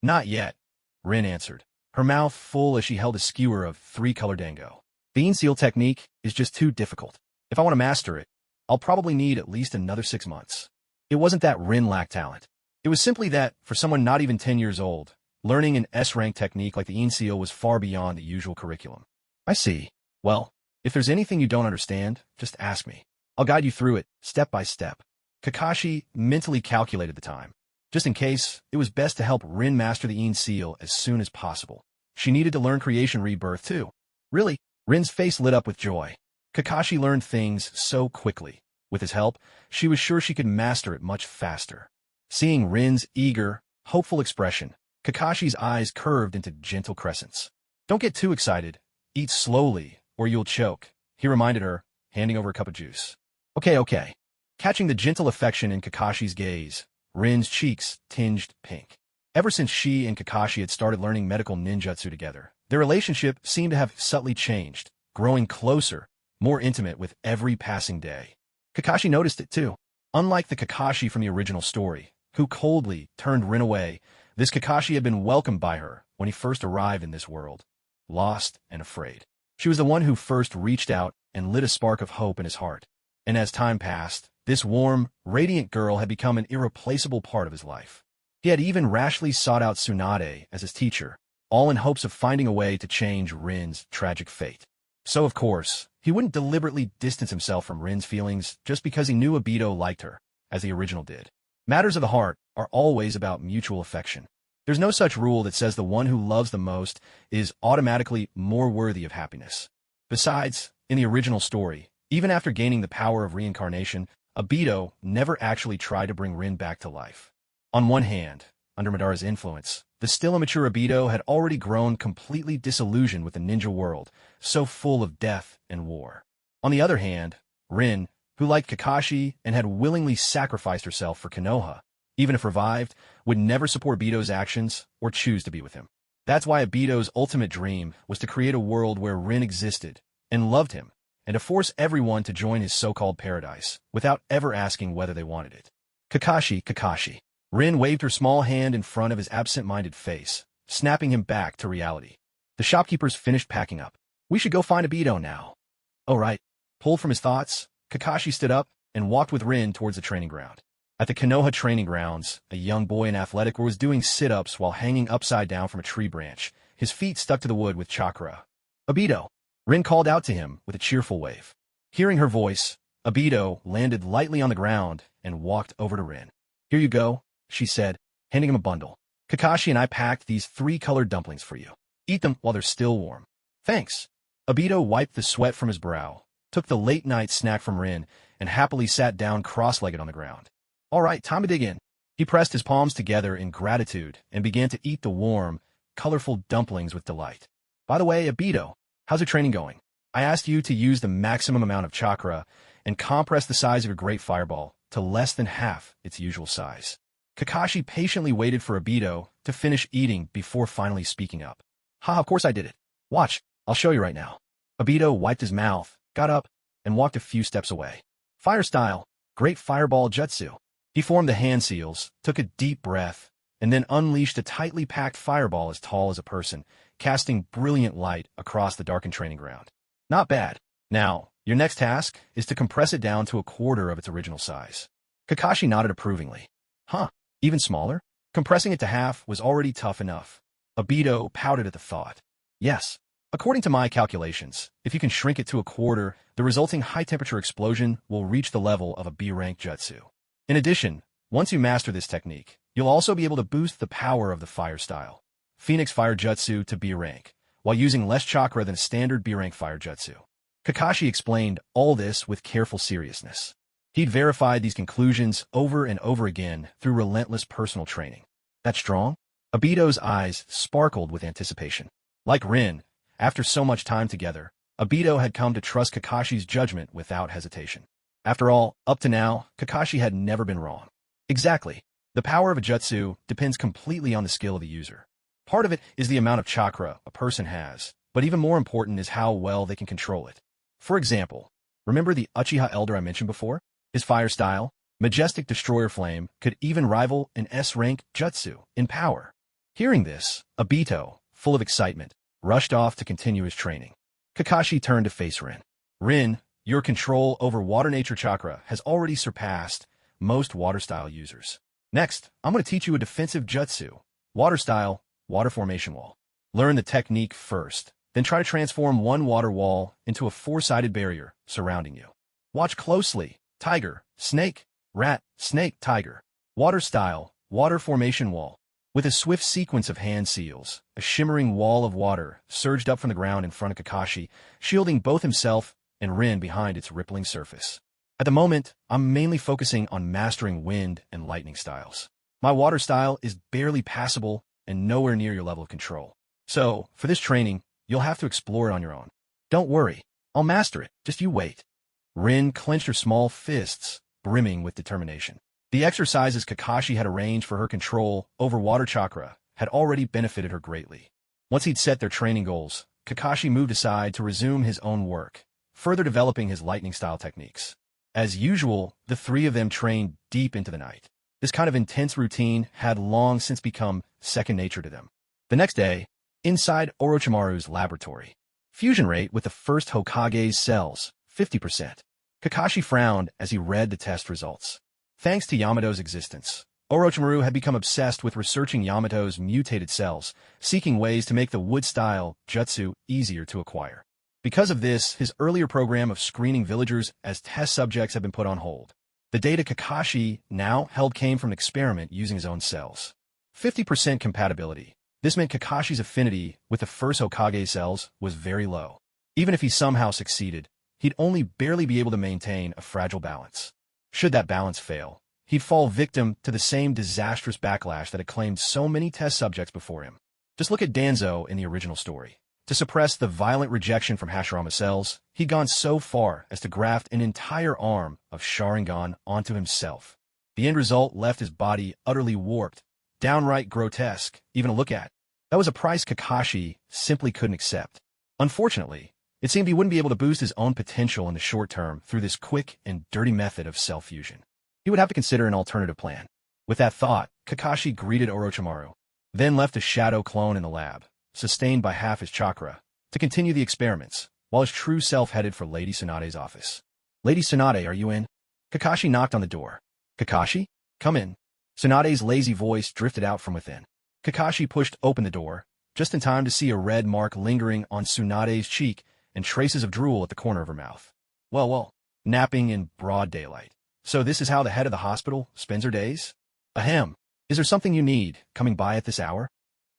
Not yet, Rin answered, her mouth full as she held a skewer of 3-color dango. The Een seal technique is just too difficult. If I want to master it, I'll probably need at least another 6 months. It wasn't that Rin lacked talent. It was simply that, for someone not even 10 years old, learning an S-rank technique like the Een seal was far beyond the usual curriculum. I see. Well, if there's anything you don't understand, just ask me. I'll guide you through it, step by step. Kakashi mentally calculated the time. Just in case, it was best to help Rin master the Een seal as soon as possible. She needed to learn creation rebirth too. Really? Rin's face lit up with joy. Kakashi learned things so quickly. With his help, she was sure she could master it much faster. Seeing Rin's eager, hopeful expression, Kakashi's eyes curved into gentle crescents. Don't get too excited. Eat slowly, or you'll choke, he reminded her, handing over a cup of juice. Okay. Catching the gentle affection in Kakashi's gaze, Rin's cheeks tinged pink. Ever since she and Kakashi had started learning medical ninjutsu together, their relationship seemed to have subtly changed, growing closer, more intimate with every passing day. Kakashi noticed it too. Unlike the Kakashi from the original story, who coldly turned Rin away, this Kakashi had been welcomed by her when he first arrived in this world, lost and afraid. She was the one who first reached out and lit a spark of hope in his heart. And as time passed, this warm, radiant girl had become an irreplaceable part of his life. He had even rashly sought out Tsunade as his teacher, all in hopes of finding a way to change Rin's tragic fate. So, of course, he wouldn't deliberately distance himself from Rin's feelings just because he knew Obito liked her, as the original did. Matters of the heart are always about mutual affection. There's no such rule that says the one who loves the most is automatically more worthy of happiness. Besides, in the original story, even after gaining the power of reincarnation, Obito never actually tried to bring Rin back to life. On one hand, under Madara's influence, the still immature Obito had already grown completely disillusioned with the ninja world, so full of death and war. On the other hand, Rin, who liked Kakashi and had willingly sacrificed herself for Konoha, even if revived, would never support Obito's actions or choose to be with him. That's why Obito's ultimate dream was to create a world where Rin existed and loved him, and to force everyone to join his so-called paradise, without ever asking whether they wanted it. Kakashi. Rin waved her small hand in front of his absent-minded face, snapping him back to reality. The shopkeepers finished packing up. We should go find Obito now. Oh right. Pulled from his thoughts, Kakashi stood up and walked with Rin towards the training ground. At the Konoha training grounds, a young boy in athletic was doing sit-ups while hanging upside down from a tree branch, his feet stuck to the wood with chakra. Obito! Rin called out to him with a cheerful wave. Hearing her voice, Obito landed lightly on the ground and walked over to Rin. Here you go, she said, handing him a bundle. Kakashi and I packed these 3 colored dumplings for you. Eat them while they're still warm. Thanks. Obito wiped the sweat from his brow, took the late-night snack from Rin, and happily sat down cross-legged on the ground. All right, time to dig in. He pressed his palms together in gratitude and began to eat the warm, colorful dumplings with delight. By the way, Obito, how's your training going? I asked you to use the maximum amount of chakra and compress the size of your great fireball to less than half its usual size. Kakashi patiently waited for Obito to finish eating before finally speaking up. Of course I did it. Watch, I'll show you right now. Obito wiped his mouth, got up, and walked a few steps away. Fire style, great fireball jutsu. He formed the hand seals, took a deep breath, and then unleashed a tightly packed fireball as tall as a person, casting brilliant light across the darkened training ground. Not bad. Now, your next task is to compress it down to a quarter of its original size. Kakashi nodded approvingly. Even smaller? Compressing it to half was already tough enough. Obito pouted at the thought. Yes. According to my calculations, if you can shrink it to a quarter, the resulting high-temperature explosion will reach the level of a B-rank jutsu. In addition, once you master this technique, you'll also be able to boost the power of the fire style, Phoenix Fire Jutsu, to B-rank, while using less chakra than a standard B-rank fire jutsu. Kakashi explained all this with careful seriousness. He'd verified these conclusions over and over again through relentless personal training. That strong? Obito's eyes sparkled with anticipation. Like Rin, after so much time together, Obito had come to trust Kakashi's judgment without hesitation. After all, up to now, Kakashi had never been wrong. Exactly. The power of a jutsu depends completely on the skill of the user. Part of it is the amount of chakra a person has, but even more important is how well they can control it. For example, remember the Uchiha Elder I mentioned before? His fire style, Majestic Destroyer Flame, could even rival an S-rank jutsu in power. Hearing this, Obito, full of excitement, rushed off to continue his training. Kakashi turned to face Rin. Rin, your control over water nature chakra has already surpassed most water style users. Next, I'm going to teach you a defensive jutsu, water style, water formation wall. Learn the technique first, then try to transform one water wall into a 4-sided barrier surrounding you. Watch closely. Tiger, snake, rat, snake, tiger. Water style, water formation wall. With a swift sequence of hand seals, a shimmering wall of water surged up from the ground in front of Kakashi, shielding both himself and Rin behind its rippling surface. At the moment, I'm mainly focusing on mastering wind and lightning styles. My water style is barely passable and nowhere near your level of control. So, for this training, you'll have to explore it on your own. Don't worry, I'll master it, just you wait. Rin clenched her small fists, brimming with determination. The exercises Kakashi had arranged for her control over water chakra had already benefited her greatly. Once he'd set their training goals, Kakashi moved aside to resume his own work, further developing his lightning-style techniques. As usual, the 3 of them trained deep into the night. This kind of intense routine had long since become second nature to them. The next day, inside Orochimaru's laboratory, fusion rate with the first Hokage's cells, 50%. Kakashi frowned as he read the test results. Thanks to Yamato's existence, Orochimaru had become obsessed with researching Yamato's mutated cells, seeking ways to make the wood-style jutsu easier to acquire. Because of this, his earlier program of screening villagers as test subjects had been put on hold. The data Kakashi now held came from an experiment using his own cells. 50% compatibility. This meant Kakashi's affinity with the first Hokage cells was very low. Even if he somehow succeeded, he'd only barely be able to maintain a fragile balance. Should that balance fail, he'd fall victim to the same disastrous backlash that had claimed so many test subjects before him. Just look at Danzo in the original story. To suppress the violent rejection from Hashirama cells, he'd gone so far as to graft an entire arm of Sharingan onto himself. The end result left his body utterly warped, downright grotesque, even to look at. That was a price Kakashi simply couldn't accept. Unfortunately, it seemed he wouldn't be able to boost his own potential in the short term through this quick and dirty method of self-fusion. He would have to consider an alternative plan. With that thought, Kakashi greeted Orochimaru, then left a shadow clone in the lab, sustained by half his chakra, to continue the experiments, while his true self headed for Lady Tsunade's office. "Lady Tsunade, are you in?" Kakashi knocked on the door. "Kakashi? Come in." Tsunade's lazy voice drifted out from within. Kakashi pushed open the door, just in time to see a red mark lingering on Tsunade's cheek and traces of drool at the corner of her mouth. Well, napping in broad daylight. So this is how the head of the hospital spends her days? Ahem. Is there something you need, coming by at this hour?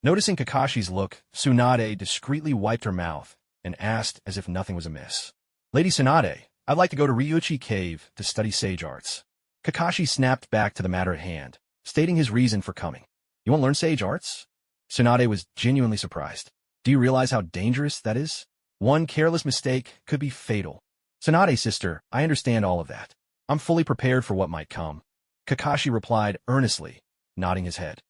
Noticing Kakashi's look, Tsunade discreetly wiped her mouth and asked as if nothing was amiss. "Lady Tsunade, I'd like to go to Ryuchi Cave to study sage arts." Kakashi snapped back to the matter at hand, stating his reason for coming. "You want to learn sage arts?" Tsunade was genuinely surprised. "Do you realize how dangerous that is? One careless mistake could be fatal." "Tsunade, sister, I understand all of that. I'm fully prepared for what might come." Kakashi replied earnestly, nodding his head.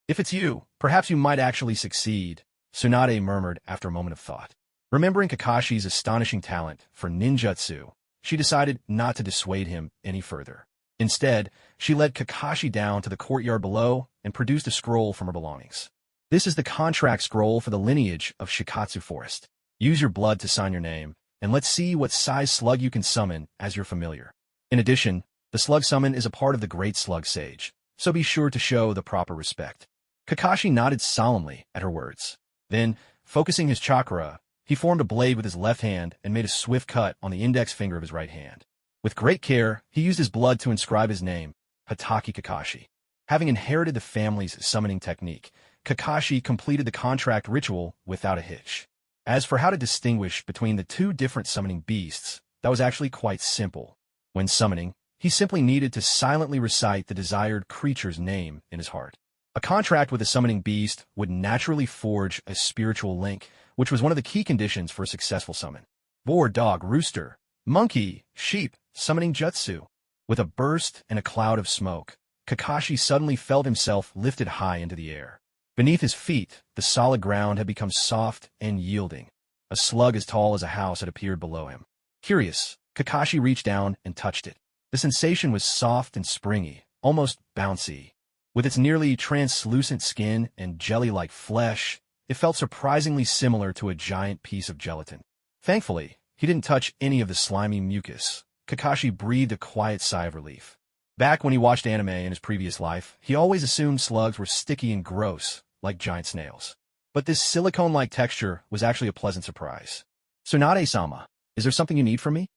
If it's you, perhaps you might actually succeed," Tsunade murmured after a moment of thought. Remembering Kakashi's astonishing talent for ninjutsu, she decided not to dissuade him any further. Instead, she led Kakashi down to the courtyard below and produced a scroll from her belongings. "This is the contract scroll for the lineage of Shikatsu Forest. Use your blood to sign your name, and let's see what size slug you can summon as your familiar. In addition, the slug summon is a part of the Great Slug Sage, so be sure to show the proper respect." Kakashi nodded solemnly at her words. Then, focusing his chakra, he formed a blade with his left hand and made a swift cut on the index finger of his right hand. With great care, he used his blood to inscribe his name, Hatake Kakashi. Having inherited the family's summoning technique, Kakashi completed the contract ritual without a hitch. As for how to distinguish between the two different summoning beasts, that was actually quite simple. When summoning, he simply needed to silently recite the desired creature's name in his heart. A contract with a summoning beast would naturally forge a spiritual link, which was one of the key conditions for a successful summon. Boar, dog, rooster, monkey, sheep, summoning jutsu. With a burst and a cloud of smoke, Kakashi suddenly felt himself lifted high into the air. Beneath his feet, the solid ground had become soft and yielding. A slug as tall as a house had appeared below him. Curious, Kakashi reached down and touched it. The sensation was soft and springy, almost bouncy. With its nearly translucent skin and jelly-like flesh, it felt surprisingly similar to a giant piece of gelatin. Thankfully, he didn't touch any of the slimy mucus. Kakashi breathed a quiet sigh of relief. Back when he watched anime in his previous life, he always assumed slugs were sticky and gross, like giant snails. But this silicone-like texture was actually a pleasant surprise. "Tsunade-sama, is there something you need from me?"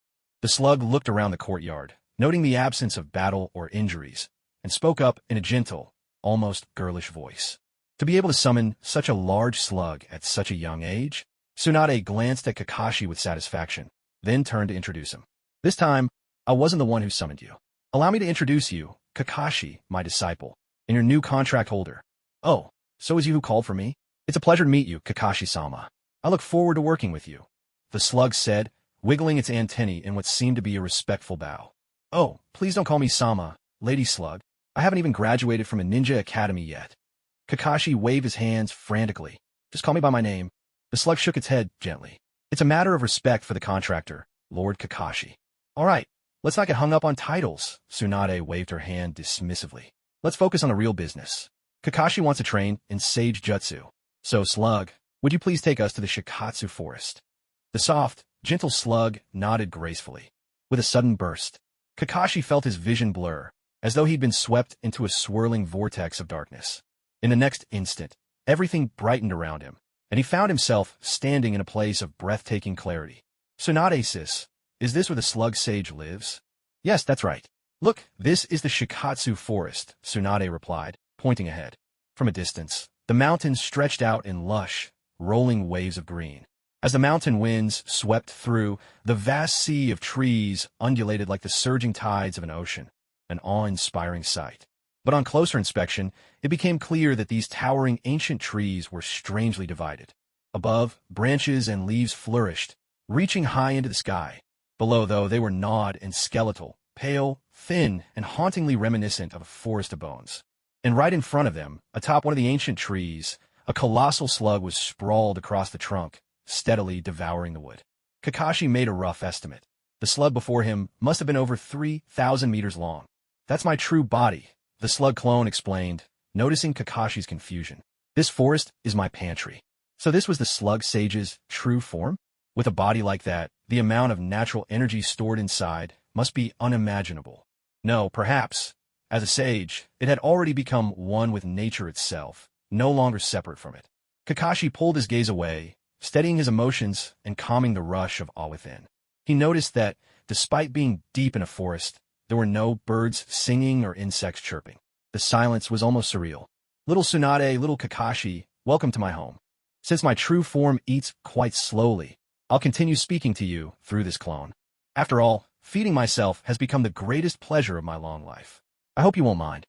The slug looked around the courtyard, noting the absence of battle or injuries, and spoke up in a gentle, almost girlish voice. To be able to summon such a large slug at such a young age, Tsunade glanced at Kakashi with satisfaction, then turned to introduce him. "This time, I wasn't the one who summoned you. Allow me to introduce you, Kakashi, my disciple, and your new contract holder." "Oh, so is you who called for me? It's a pleasure to meet you, Kakashi-sama. I look forward to working with you," the slug said, wiggling its antennae in what seemed to be a respectful bow. "Oh, please don't call me Sama, Lady Slug. I haven't even graduated from a ninja academy yet." Kakashi waved his hands frantically. "Just call me by my name." The slug shook its head gently. "It's a matter of respect for the contractor, Lord Kakashi." "All right, let's not get hung up on titles," Tsunade waved her hand dismissively. "Let's focus on the real business. Kakashi wants to train in sage jutsu. So, Slug, would you please take us to the Shikatsu Forest?" The soft, gentle slug nodded gracefully. With a sudden burst, Kakashi felt his vision blur, as though he'd been swept into a swirling vortex of darkness. In the next instant, everything brightened around him, and he found himself standing in a place of breathtaking clarity. "Tsunade-sis, is this where the slug sage lives?" "Yes, that's right. Look, this is the Shikatsu Forest," Tsunade replied, pointing ahead. From a distance, the mountains stretched out in lush, rolling waves of green. As the mountain winds swept through, the vast sea of trees undulated like the surging tides of an ocean, an awe-inspiring sight. But on closer inspection, it became clear that these towering ancient trees were strangely divided. Above, branches and leaves flourished, reaching high into the sky. Below, though, they were gnawed and skeletal, pale, thin, and hauntingly reminiscent of a forest of bones. And right in front of them, atop one of the ancient trees, a colossal slug was sprawled across the trunk, steadily devouring the wood. Kakashi made a rough estimate. The slug before him must have been over 3,000 meters long. That's my true body, the slug clone explained, noticing Kakashi's confusion. This forest is my pantry. So this was the slug sage's true form? With a body like that, the amount of natural energy stored inside must be unimaginable. No, perhaps, as a sage, it had already become one with nature itself, no longer separate from it. Kakashi pulled his gaze away, steadying his emotions and calming the rush of awe within. He noticed that, despite being deep in a forest, there were no birds singing or insects chirping. The silence was almost surreal. Little Tsunade, little Kakashi, welcome to my home. Since my true form eats quite slowly, I'll continue speaking to you through this clone. After all, feeding myself has become the greatest pleasure of my long life. I hope you won't mind.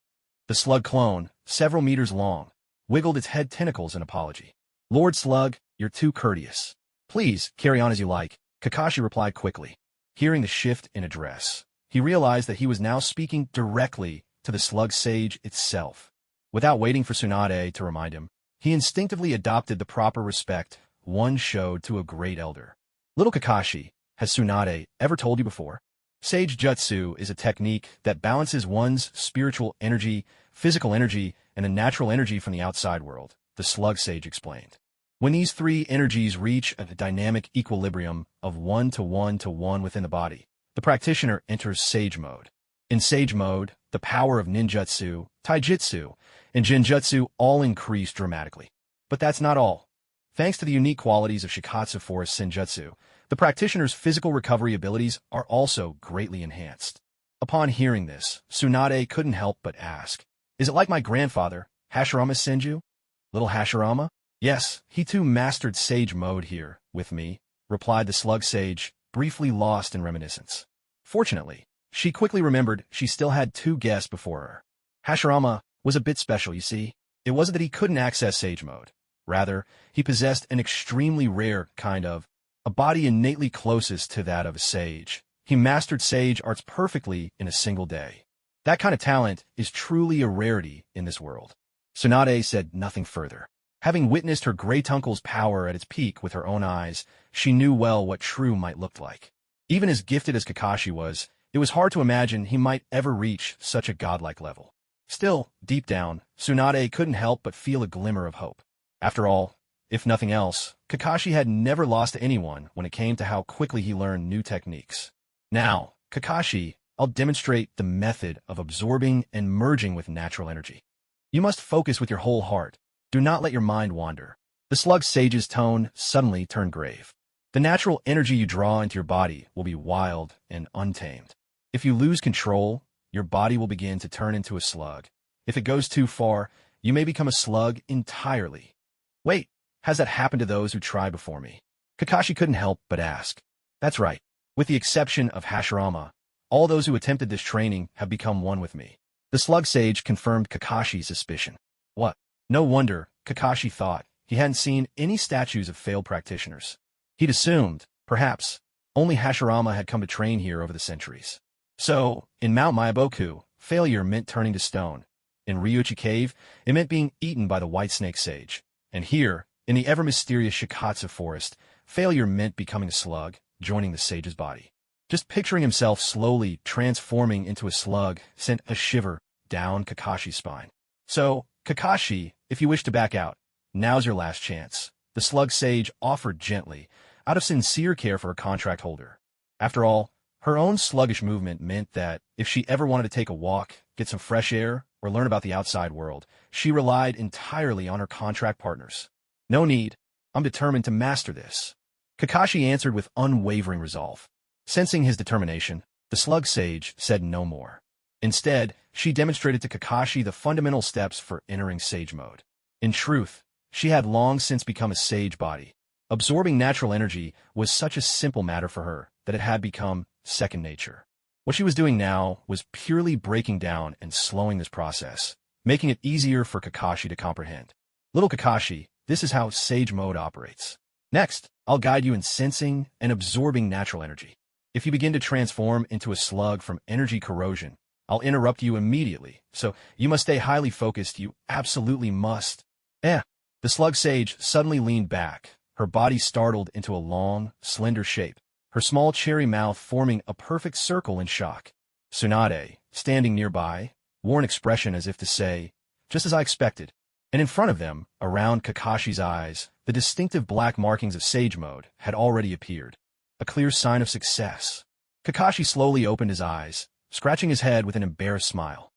The slug clone, several meters long, wiggled its head tentacles in apology. Lord Slug, you're too courteous. Please, carry on as you like, Kakashi replied quickly. Hearing the shift in address, he realized that he was now speaking directly to the slug sage itself. Without waiting for Tsunade to remind him, he instinctively adopted the proper respect one showed to a great elder. Little Kakashi, has Tsunade ever told you before? Sage Jutsu is a technique that balances one's spiritual energy, physical energy, and a natural energy from the outside world, the slug sage explained. When these three energies reach a dynamic equilibrium of 1:1:1 within the body, the practitioner enters sage mode. In sage mode, the power of ninjutsu, taijutsu, and genjutsu all increase dramatically. But that's not all. Thanks to the unique qualities of Shikatsu Forest Senjutsu, the practitioner's physical recovery abilities are also greatly enhanced. Upon hearing this, Tsunade couldn't help but ask, is it like my grandfather, Hashirama Senju? Little Hashirama? Yes, he too mastered sage mode here, with me, replied the slug sage, briefly lost in reminiscence. Fortunately, she quickly remembered she still had two guests before her. Hashirama was a bit special, you see. It wasn't that he couldn't access sage mode. Rather, he possessed an extremely rare kind of a body innately closest to that of a sage. He mastered sage arts perfectly in a single day. That kind of talent is truly a rarity in this world. Tsunade said nothing further. Having witnessed her great uncle's power at its peak with her own eyes, she knew well what true might look like. Even as gifted as Kakashi was, it was hard to imagine he might ever reach such a godlike level. Still, deep down, Tsunade couldn't help but feel a glimmer of hope. After all, if nothing else, Kakashi had never lost to anyone when it came to how quickly he learned new techniques. Now, Kakashi, I'll demonstrate the method of absorbing and merging with natural energy. You must focus with your whole heart. Do not let your mind wander. The slug sage's tone suddenly turned grave. The natural energy you draw into your body will be wild and untamed. If you lose control, your body will begin to turn into a slug. If it goes too far, you may become a slug entirely. Wait, has that happened to those who tried before me? Kakashi couldn't help but ask. That's right. With the exception of Hashirama, all those who attempted this training have become one with me. The slug sage confirmed Kakashi's suspicion. What? No wonder, Kakashi thought, he hadn't seen any statues of failed practitioners. He'd assumed, perhaps, only Hashirama had come to train here over the centuries. So, in Mount Myaboku, failure meant turning to stone. In Ryuchi Cave, it meant being eaten by the white snake sage. And here, in the ever-mysterious Shikatsu Forest, failure meant becoming a slug, joining the sage's body. Just picturing himself slowly transforming into a slug sent a shiver down Kakashi's spine. So, Kakashi, if you wish to back out, now's your last chance, the slug sage offered gently, out of sincere care for her contract holder. After all, her own sluggish movement meant that if she ever wanted to take a walk, get some fresh air, or learn about the outside world, she relied entirely on her contract partners. No need. I'm determined to master this. Kakashi answered with unwavering resolve. Sensing his determination, the slug sage said no more. Instead, she demonstrated to Kakashi the fundamental steps for entering Sage Mode. In truth, she had long since become a Sage body. Absorbing natural energy was such a simple matter for her that it had become second nature. What she was doing now was purely breaking down and slowing this process, making it easier for Kakashi to comprehend. Little Kakashi, this is how Sage Mode operates. Next, I'll guide you in sensing and absorbing natural energy. If you begin to transform into a slug from energy corrosion, I'll interrupt you immediately, so you must stay highly focused. You absolutely must. The slug sage suddenly leaned back, her body startled into a long, slender shape, her small cherry mouth forming a perfect circle in shock. Tsunade, standing nearby, wore an expression as if to say, just as I expected. And in front of them, around Kakashi's eyes, the distinctive black markings of Sage Mode had already appeared. A clear sign of success. Kakashi slowly opened his eyes, scratching his head with an embarrassed smile.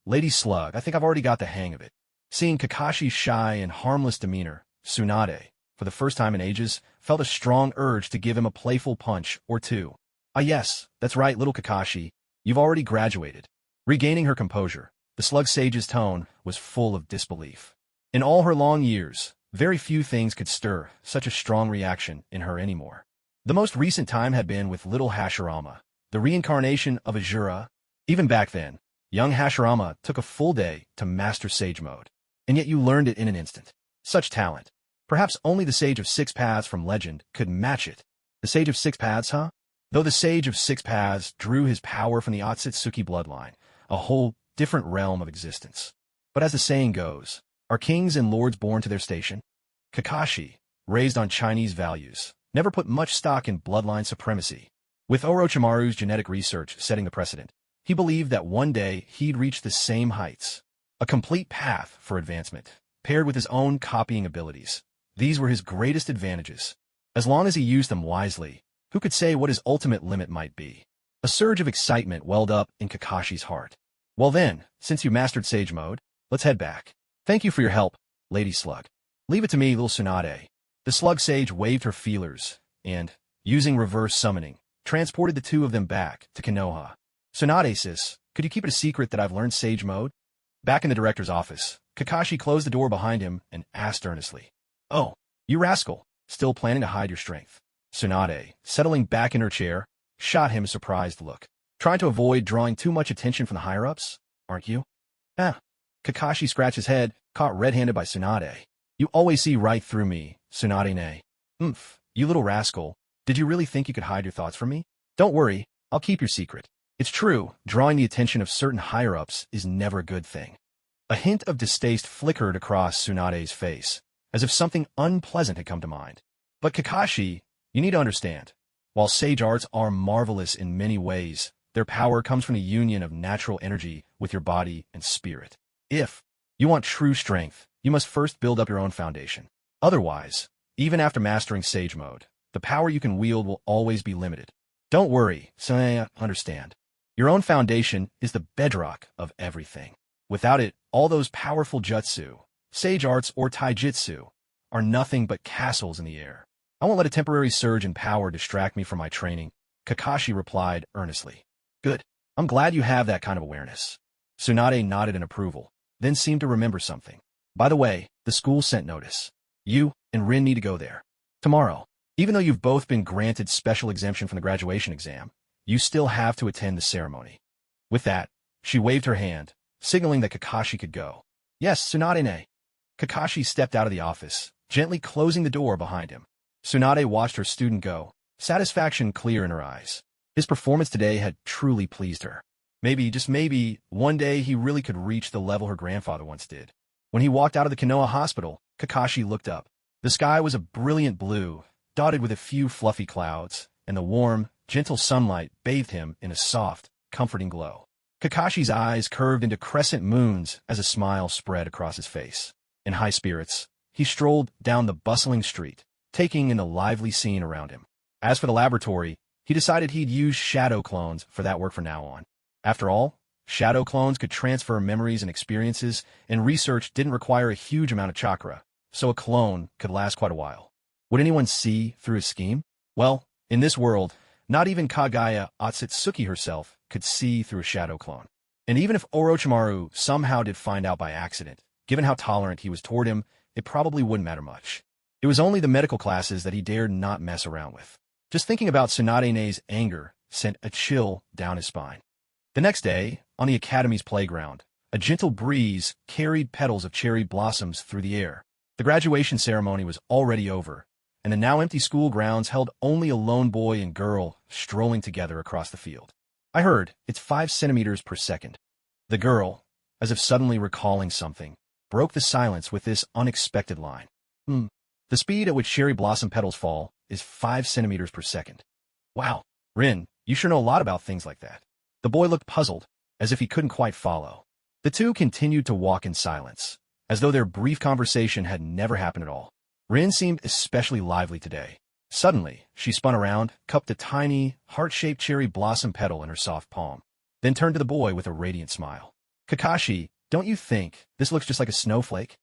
Lady Slug, I think I've already got the hang of it. Seeing Kakashi's shy and harmless demeanor, Tsunade, for the first time in ages, felt a strong urge to give him a playful punch or two. Ah yes, that's right, little Kakashi, you've already graduated. Regaining her composure, the slug sage's tone was full of disbelief. In all her long years, very few things could stir such a strong reaction in her anymore. The most recent time had been with little Hashirama, the reincarnation of Azura. Even back then, young Hashirama took a full day to master Sage Mode, and yet you learned it in an instant. Such talent. Perhaps only the Sage of Six Paths from legend could match it. The Sage of Six Paths, huh? Though the Sage of Six Paths drew his power from the Otsutsuki bloodline, a whole different realm of existence. But as the saying goes, are kings and lords born to their station? Kakashi, raised on Chinese values, never put much stock in bloodline supremacy. With Orochimaru's genetic research setting the precedent, he believed that one day he'd reach the same heights. A complete path for advancement, paired with his own copying abilities. These were his greatest advantages. As long as he used them wisely, who could say what his ultimate limit might be? A surge of excitement welled up in Kakashi's heart. Well then, since you mastered Sage Mode, let's head back. Thank you for your help, Lady Slug. Leave it to me, little Tsunade. The slug sage waved her feelers, and, using reverse summoning, transported the two of them back to Konoha. Tsunade, sis, could you keep it a secret that I've learned Sage Mode? Back in the director's office, Kakashi closed the door behind him and asked earnestly. Oh, you rascal, still planning to hide your strength. Tsunade, settling back in her chair, shot him a surprised look. Trying to avoid drawing too much attention from the higher-ups, aren't you? Kakashi scratched his head, caught red-handed by Tsunade. You always see right through me, Tsunade. You little rascal. Did you really think you could hide your thoughts from me? Don't worry, I'll keep your secret. It's true, drawing the attention of certain higher-ups is never a good thing. A hint of distaste flickered across Tsunade's face, as if something unpleasant had come to mind. But Kakashi, you need to understand, while sage arts are marvelous in many ways, their power comes from the union of natural energy with your body and spirit. If you want true strength, you must first build up your own foundation. Otherwise, even after mastering Sage Mode, the power you can wield will always be limited. Don't worry, I understand. Your own foundation is the bedrock of everything. Without it, all those powerful jutsu, sage arts, or taijutsu are nothing but castles in the air. I won't let a temporary surge in power distract me from my training, Kakashi replied earnestly. Good. I'm glad you have that kind of awareness. Tsunade nodded in approval, then seemed to remember something. By the way, the school sent notice. You and Rin need to go there. Tomorrow. Even though you've both been granted special exemption from the graduation exam, you still have to attend the ceremony. With that, she waved her hand, signaling that Kakashi could go. Yes, Tsunade. Kakashi stepped out of the office, gently closing the door behind him. Tsunade watched her student go, satisfaction clear in her eyes. His performance today had truly pleased her. Maybe, just maybe, one day he really could reach the level her grandfather once did. When he walked out of the Konoha hospital, Kakashi looked up. The sky was a brilliant blue, dotted with a few fluffy clouds, and the warm, gentle sunlight bathed him in a soft, comforting glow. Kakashi's eyes curved into crescent moons as a smile spread across his face. In high spirits, he strolled down the bustling street, taking in the lively scene around him. As for the laboratory, he decided he'd use shadow clones for that work from now on. After all, shadow clones could transfer memories and experiences, and research didn't require a huge amount of chakra, so a clone could last quite a while. Would anyone see through his scheme? Well, in this world, Not even Kagaya Otsutsuki herself could see through a shadow clone. And even if Orochimaru somehow did find out by accident, given how tolerant he was toward him, it probably wouldn't matter much. It was only the medical classes that he dared not mess around with. Just thinking about Tsunadene's anger sent a chill down his spine. The next day, on the academy's playground, a gentle breeze carried petals of cherry blossoms through the air. The graduation ceremony was already over, and the now empty school grounds held only a lone boy and girl strolling together across the field. I heard, it's 5 centimeters per second. The girl, as if suddenly recalling something, broke the silence with this unexpected line. The speed at which cherry blossom petals fall is 5 centimeters per second. Wow, Rin, you sure know a lot about things like that. The boy looked puzzled, as if he couldn't quite follow. The two continued to walk in silence, as though their brief conversation had never happened at all. Rin seemed especially lively today. Suddenly, she spun around, cupped a tiny, heart-shaped cherry blossom petal in her soft palm, then turned to the boy with a radiant smile. Kakashi, don't you think this looks just like a snowflake?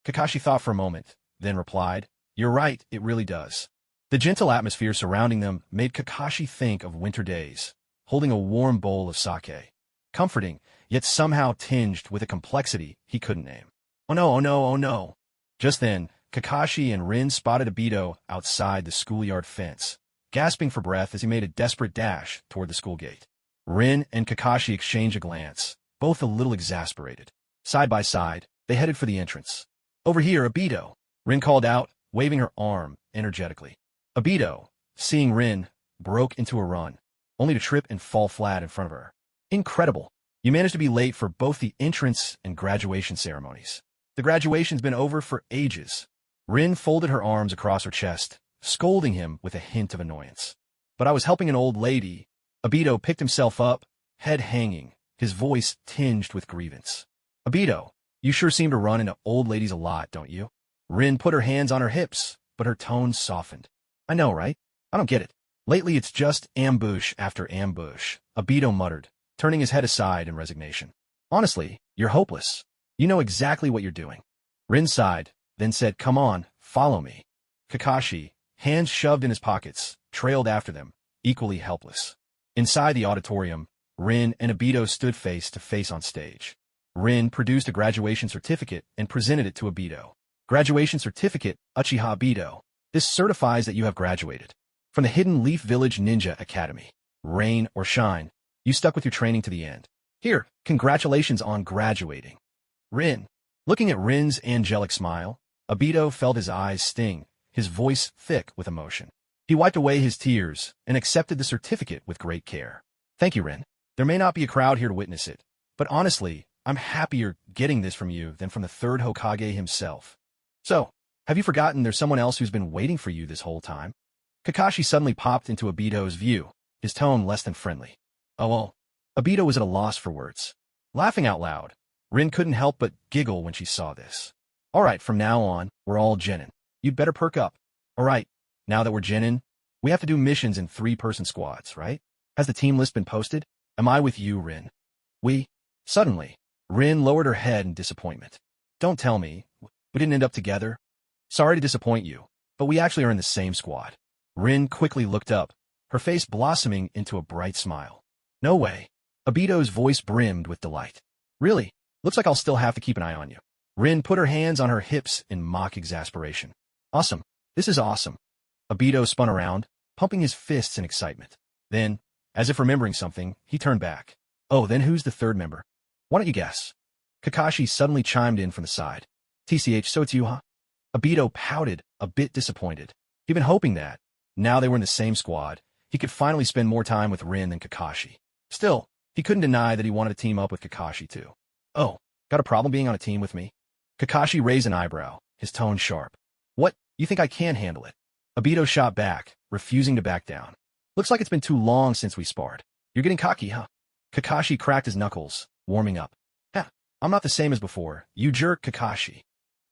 Kakashi thought for a moment, then replied, You're right, it really does. The gentle atmosphere surrounding them made Kakashi think of winter days, holding a warm bowl of sake. Comforting, yet somehow tinged with a complexity he couldn't name. Oh no, oh no, oh no. Just then, Kakashi and Rin spotted Obito outside the schoolyard fence, gasping for breath as he made a desperate dash toward the school gate. Rin and Kakashi exchanged a glance, both a little exasperated. Side by side, they headed for the entrance. Over here, Obito, Rin called out, waving her arm energetically. Obito, seeing Rin, broke into a run, only to trip and fall flat in front of her. Incredible. You managed to be late for both the entrance and graduation ceremonies. The graduation's been over for ages. Rin folded her arms across her chest, scolding him with a hint of annoyance. But I was helping an old lady. Obito picked himself up, head hanging, his voice tinged with grievance. Obito, you sure seem to run into old ladies a lot, don't you? Rin put her hands on her hips, but her tone softened. I know, right? I don't get it. Lately it's just ambush after ambush, Obito muttered, turning his head aside in resignation. Honestly, you're hopeless. You know exactly what you're doing. Rin sighed, then said, Come on, follow me. Kakashi, hands shoved in his pockets, trailed after them, equally helpless. Inside the auditorium, Rin and Obito stood face to face on stage. Rin produced a graduation certificate and presented it to Obito. Graduation certificate, Uchiha Obito. This certifies that you have graduated. From the Hidden Leaf Village Ninja Academy. Rain or shine, you stuck with your training to the end. Here, congratulations on graduating. Rin. Looking at Rin's angelic smile, Obito felt his eyes sting, his voice thick with emotion. He wiped away his tears and accepted the certificate with great care. Thank you, Rin. There may not be a crowd here to witness it, but honestly, I'm happier getting this from you than from the third Hokage himself. So, have you forgotten there's someone else who's been waiting for you this whole time? Kakashi suddenly popped into Obito's view, his tone less than friendly. Oh well. Obito was at a loss for words. Laughing out loud, Rin couldn't help but giggle when she saw this. All right, from now on, we're all genin. You'd better perk up. All right, now that we're genin, we have to do missions in 3-person squads, right? Has the team list been posted? Am I with you, Rin? Suddenly, Rin lowered her head in disappointment. Don't tell me, we didn't end up together? Sorry to disappoint you, but we actually are in the same squad. Rin quickly looked up, her face blossoming into a bright smile. No way. Obito's voice brimmed with delight. Really? Looks like I'll still have to keep an eye on you. Rin put her hands on her hips in mock exasperation. Awesome. This is awesome. Obito spun around, pumping his fists in excitement. Then, as if remembering something, he turned back. Oh, then who's the third member? Why don't you guess? Kakashi suddenly chimed in from the side. TCH, so it's you, huh? Obito pouted, a bit disappointed. He'd been hoping that, now they were in the same squad, he could finally spend more time with Rin than Kakashi. Still, he couldn't deny that he wanted to team up with Kakashi too. Oh, got a problem being on a team with me? Kakashi raised an eyebrow, his tone sharp. What, you think I can handle it? Obito shot back, refusing to back down. Looks like it's been too long since we sparred. You're getting cocky, huh? Kakashi cracked his knuckles, warming up. Heh, I'm not the same as before. You jerk, Kakashi.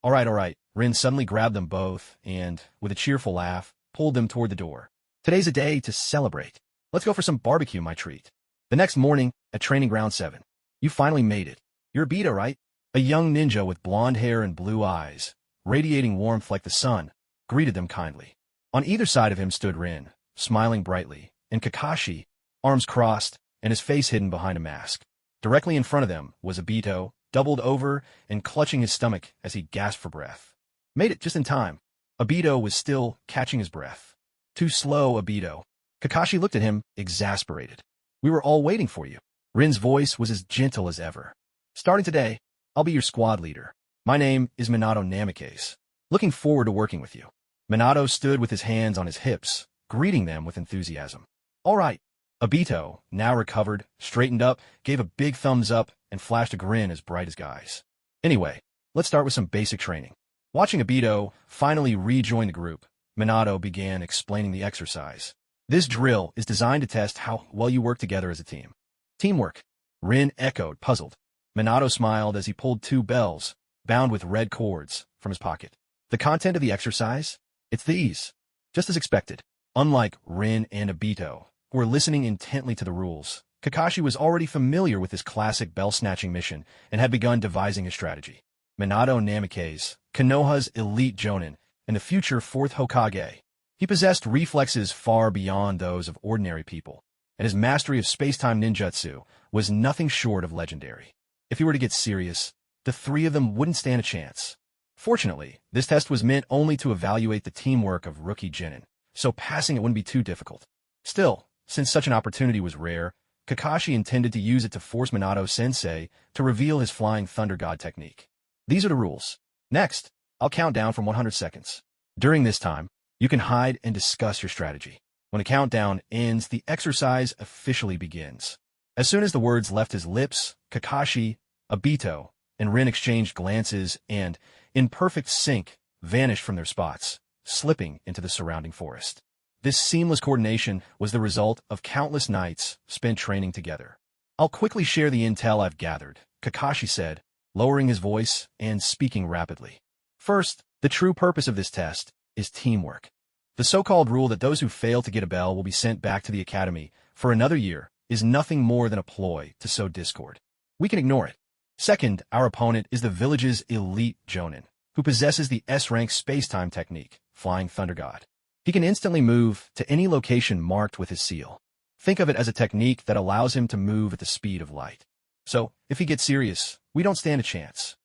All right. Rin suddenly grabbed them both and, with a cheerful laugh, pulled them toward the door. Today's a day to celebrate. Let's go for some barbecue, my treat. The next morning, at Training Ground 7. You finally made it. You're Obito, right? A young ninja with blonde hair and blue eyes, radiating warmth like the sun, greeted them kindly. On either side of him stood Rin, smiling brightly, and Kakashi, arms crossed and his face hidden behind a mask. Directly in front of them was Obito, doubled over and clutching his stomach as he gasped for breath. Made it just in time. Obito was still catching his breath. Too slow, Obito. Kakashi looked at him, exasperated. We were all waiting for you. Rin's voice was as gentle as ever. Starting today, I'll be your squad leader. My name is Minato Namikaze. Looking forward to working with you. Minato stood with his hands on his hips, greeting them with enthusiasm. All right. Obito, now recovered, straightened up, gave a big thumbs up, and flashed a grin as bright as guys. Anyway, let's start with some basic training. Watching Obito finally rejoin the group, Minato began explaining the exercise. This drill is designed to test how well you work together as a team. Teamwork. Rin echoed, puzzled. Minato smiled as he pulled two bells, bound with red cords, from his pocket. The content of the exercise? It's these. Just as expected. Unlike Rin and Obito, who were listening intently to the rules, Kakashi was already familiar with his classic bell-snatching mission and had begun devising his strategy. Minato Namikaze, Konoha's elite jonin, and the future fourth Hokage. He possessed reflexes far beyond those of ordinary people, and his mastery of space-time ninjutsu was nothing short of legendary. If he were to get serious, the three of them wouldn't stand a chance. Fortunately, this test was meant only to evaluate the teamwork of rookie genin, so passing it wouldn't be too difficult. Still, since such an opportunity was rare, Kakashi intended to use it to force Minato-sensei to reveal his Flying Thunder God technique. These are the rules. Next, I'll count down from 100 seconds. During this time, you can hide and discuss your strategy. When the countdown ends, the exercise officially begins. As soon as the words left his lips, Kakashi, Obito, and Rin exchanged glances and, in perfect sync, vanished from their spots, slipping into the surrounding forest. This seamless coordination was the result of countless nights spent training together. I'll quickly share the intel I've gathered, Kakashi said, lowering his voice and speaking rapidly. First, the true purpose of this test is teamwork. The so-called rule that those who fail to get a bell will be sent back to the academy for another year is nothing more than a ploy to sow discord. We can ignore it. Second, our opponent is the village's elite jonin, who possesses the S-rank space-time technique, Flying Thunder God. He can instantly move to any location marked with his seal. Think of it as a technique that allows him to move at the speed of light. So, if he gets serious, we don't stand a chance.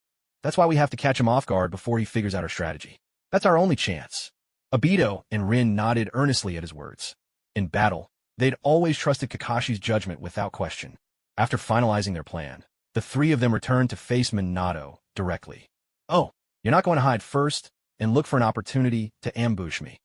That's why we have to catch him off guard before he figures out our strategy. That's our only chance. Obito and Rin nodded earnestly at his words. In battle, they'd always trusted Kakashi's judgment without question. After finalizing their plan, the three of them returned to face Minato directly. Oh, you're not going to hide first and look for an opportunity to ambush me?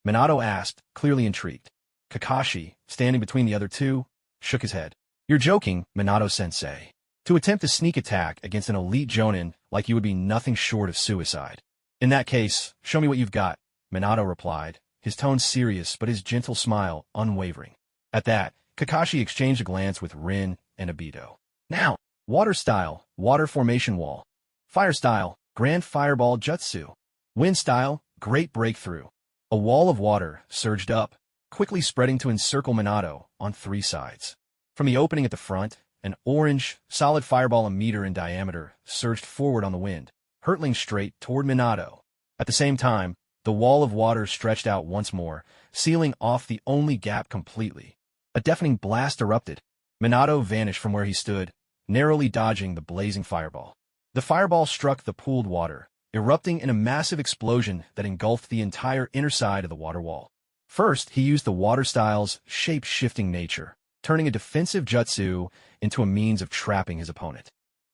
Minato asked, clearly intrigued. Kakashi, standing between the other two, shook his head. You're joking, Minato-sensei. To attempt a sneak attack against an elite jonin like you would be nothing short of suicide. In that case, show me what you've got, Minato replied, his tone serious but his gentle smile unwavering. At that, Kakashi exchanged a glance with Rin and Obito. Now, water style, water formation wall. Fire style, grand fireball jutsu. Wind style, great breakthrough. A wall of water surged up, quickly spreading to encircle Minato on three sides. From the opening at the front, an orange, solid fireball a meter in diameter surged forward on the wind, hurtling straight toward Minato. At the same time, the wall of water stretched out once more, sealing off the only gap completely. A deafening blast erupted. Minato vanished from where he stood, narrowly dodging the blazing fireball. The fireball struck the pooled water, erupting in a massive explosion that engulfed the entire inner side of the water wall. First, he used the water style's shape-shifting nature, turning a defensive jutsu into a means of trapping his opponent.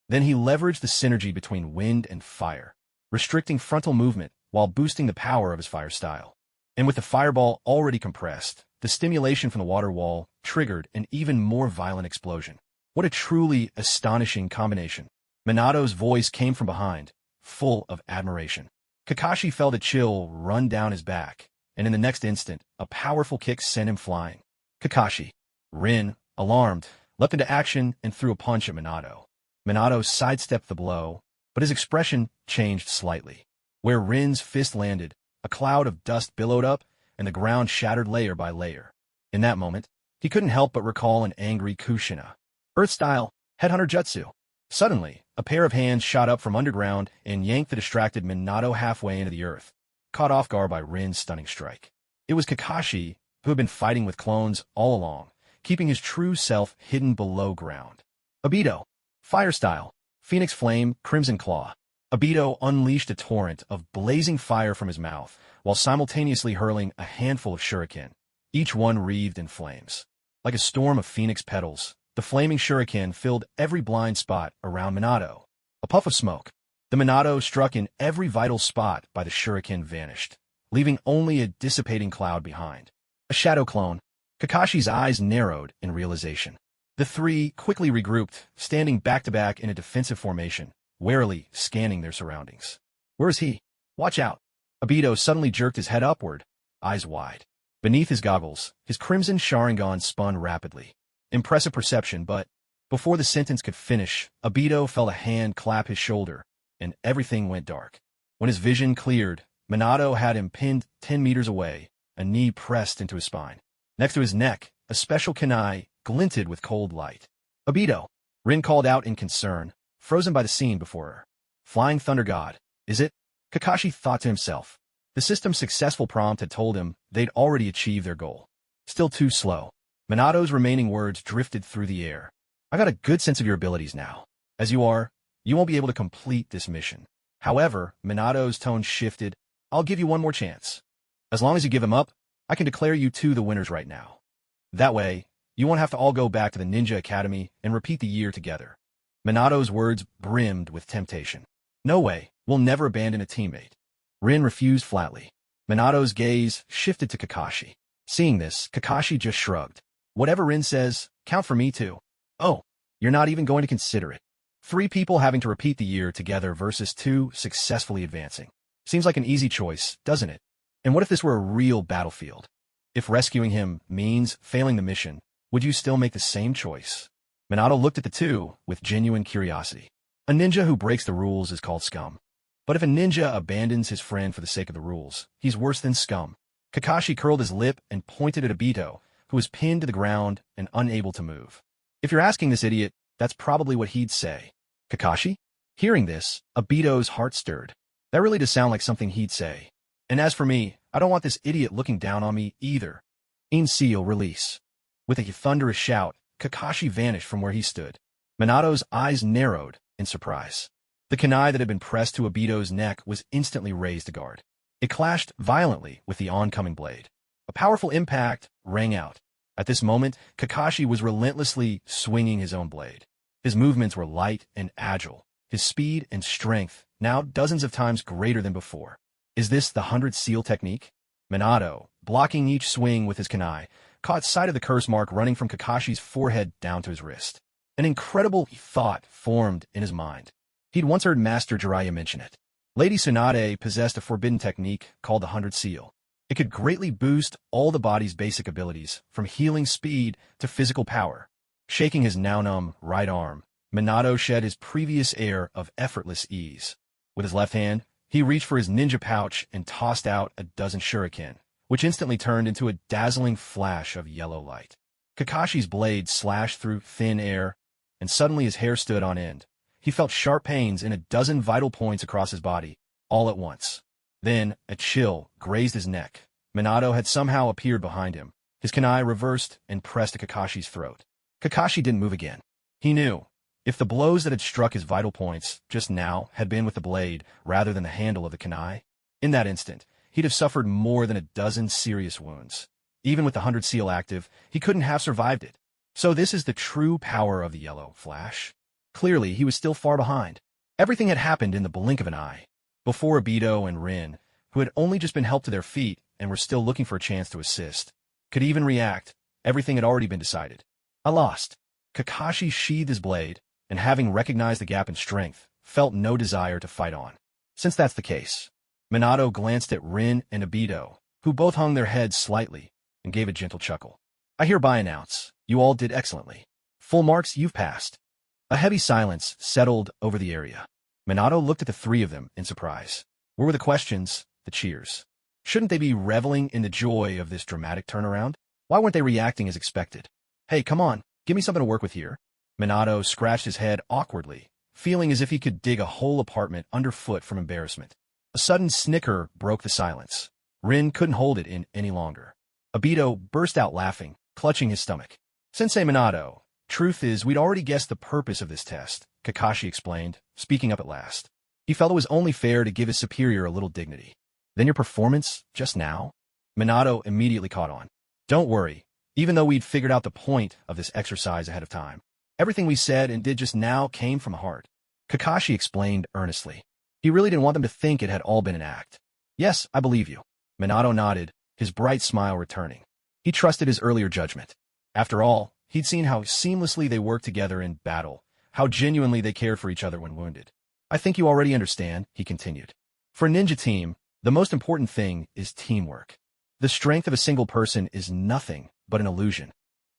Then he leveraged the synergy between wind and fire, restricting frontal movement while boosting the power of his fire style. And with the fireball already compressed, the stimulation from the water wall triggered an even more violent explosion. What a truly astonishing combination. Minato's voice came from behind, full of admiration. Kakashi felt a chill run down his back, and in the next instant, a powerful kick sent him flying. Kakashi. Rin, alarmed, leapt into action and threw a punch at Minato. Minato sidestepped the blow, but his expression changed slightly. Where Rin's fist landed, a cloud of dust billowed up, and the ground shattered layer by layer. In that moment, he couldn't help but recall an angry Kushina. Earth-style, headhunter jutsu. Suddenly, a pair of hands shot up from underground and yanked the distracted Minato halfway into the earth, caught off guard by Rin's stunning strike. It was Kakashi, who had been fighting with clones all along, keeping his true self hidden below ground. Obito. Fire style. Phoenix Flame, Crimson Claw. Obito unleashed a torrent of blazing fire from his mouth, while simultaneously hurling a handful of shuriken, each one wreathed in flames. Like a storm of phoenix petals, the flaming shuriken filled every blind spot around Minato. A puff of smoke. The Minato struck in every vital spot by the shuriken vanished, leaving only a dissipating cloud behind. A shadow clone. Kakashi's eyes narrowed in realization. The three quickly regrouped, standing back-to-back in a defensive formation, warily scanning their surroundings. Where is he? Watch out. Obito suddenly jerked his head upward, eyes wide. Beneath his goggles, his crimson Sharingan spun rapidly. Impressive perception, but before the sentence could finish, Obito felt a hand clap his shoulder, and everything went dark. When his vision cleared, Minato had him pinned 10 meters away, a knee pressed into his spine. Next to his neck, a special kunai glinted with cold light. Obito. Rin called out in concern, frozen by the scene before her. Flying Thunder God, is it? Kakashi thought to himself. The system's successful prompt had told him they'd already achieved their goal. Still too slow. Minato's remaining words drifted through the air. I got a good sense of your abilities now. As you are, you won't be able to complete this mission. However, Minato's tone shifted. I'll give you one more chance. As long as you give him up, I can declare you two the winners right now. That way, you won't have to all go back to the Ninja Academy and repeat the year together. Minato's words brimmed with temptation. No way, we'll never abandon a teammate. Rin refused flatly. Minato's gaze shifted to Kakashi. Seeing this, Kakashi just shrugged. Whatever Rin says, count for me too. Oh, you're not even going to consider it. 3 people having to repeat the year together versus 2 successfully advancing. Seems like an easy choice, doesn't it? And what if this were a real battlefield? If rescuing him means failing the mission, would you still make the same choice? Minato looked at the two with genuine curiosity. A ninja who breaks the rules is called scum. But if a ninja abandons his friend for the sake of the rules, he's worse than scum. Kakashi curled his lip and pointed at Obito, who was pinned to the ground and unable to move. If you're asking this idiot, that's probably what he'd say. Kakashi? Hearing this, Obito's heart stirred. That really does sound like something he'd say. And as for me, I don't want this idiot looking down on me either. Seal release. With a thunderous shout, Kakashi vanished from where he stood. Minato's eyes narrowed in surprise. The kunai that had been pressed to Obito's neck was instantly raised to guard. It clashed violently with the oncoming blade. A powerful impact rang out. At this moment, Kakashi was relentlessly swinging his own blade. His movements were light and agile, his speed and strength now dozens of times greater than before. Is this the 100 seal technique? Minato, blocking each swing with his kunai, caught sight of the curse mark running from Kakashi's forehead down to his wrist. An incredible thought formed in his mind. He'd once heard Master Jiraiya mention it. Lady Tsunade possessed a forbidden technique called the 100 seal. It could greatly boost all the body's basic abilities, from healing speed to physical power. Shaking his now-numb right arm, Minato shed his previous air of effortless ease. With his left hand, he reached for his ninja pouch and tossed out a dozen shuriken, which instantly turned into a dazzling flash of yellow light. Kakashi's blade slashed through thin air, and suddenly his hair stood on end. He felt sharp pains in a dozen vital points across his body, all at once. Then, a chill grazed his neck. Minato had somehow appeared behind him. His kunai reversed and pressed to Kakashi's throat. Kakashi didn't move again. He knew. If the blows that had struck his vital points just now had been with the blade rather than the handle of the kunai, in that instant, he'd have suffered more than a dozen serious wounds. Even with the 100 seal active, he couldn't have survived it. So this is the true power of the yellow flash. Clearly, he was still far behind. Everything had happened in the blink of an eye. Before Obito and Rin, who had only just been helped to their feet and were still looking for a chance to assist, could even react, everything had already been decided. I lost. Kakashi sheathed his blade, and having recognized the gap in strength, felt no desire to fight on. Since that's the case, Minato glanced at Rin and Obito, who both hung their heads slightly, and gave a gentle chuckle. I hereby announce, you all did excellently. Full marks, you've passed. A heavy silence settled over the area. Minato looked at the three of them in surprise. Where were the questions, the cheers? Shouldn't they be reveling in the joy of this dramatic turnaround? Why weren't they reacting as expected? Hey, come on, give me something to work with here. Minato scratched his head awkwardly, feeling as if he could dig a whole apartment underfoot from embarrassment. A sudden snicker broke the silence. Rin couldn't hold it in any longer. Obito burst out laughing, clutching his stomach. Sensei Minato, truth is, we'd already guessed the purpose of this test, Kakashi explained, speaking up at last. He felt it was only fair to give his superior a little dignity. Then your performance, just now? Minato immediately caught on. Don't worry, even though we'd figured out the point of this exercise ahead of time. Everything we said and did just now came from the heart. Kakashi explained earnestly. He really didn't want them to think it had all been an act. Yes, I believe you. Minato nodded, his bright smile returning. He trusted his earlier judgment. After all, he'd seen how seamlessly they worked together in battle, how genuinely they cared for each other when wounded. I think you already understand, he continued. For a ninja team, the most important thing is teamwork. The strength of a single person is nothing but an illusion.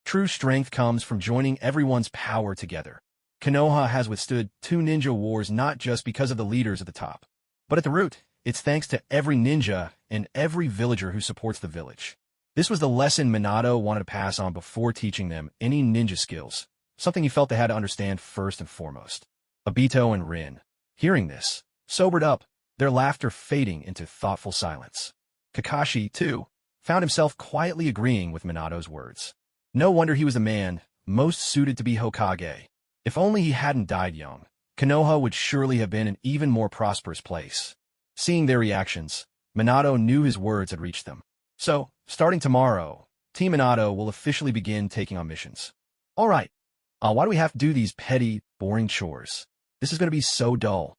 True strength comes from joining everyone's power together. Konoha has withstood 2 ninja wars not just because of the leaders at the top, but at the root, it's thanks to every ninja and every villager who supports the village. This was the lesson Minato wanted to pass on before teaching them any ninja skills, something he felt they had to understand first and foremost. Obito and Rin, hearing this, sobered up, their laughter fading into thoughtful silence. Kakashi, too, found himself quietly agreeing with Minato's words. No wonder he was the man most suited to be Hokage. If only he hadn't died young, Konoha would surely have been an even more prosperous place. Seeing their reactions, Minato knew his words had reached them. So, starting tomorrow, Team Minato will officially begin taking on missions. All right, why do we have to do these petty, boring chores? This is going to be so dull.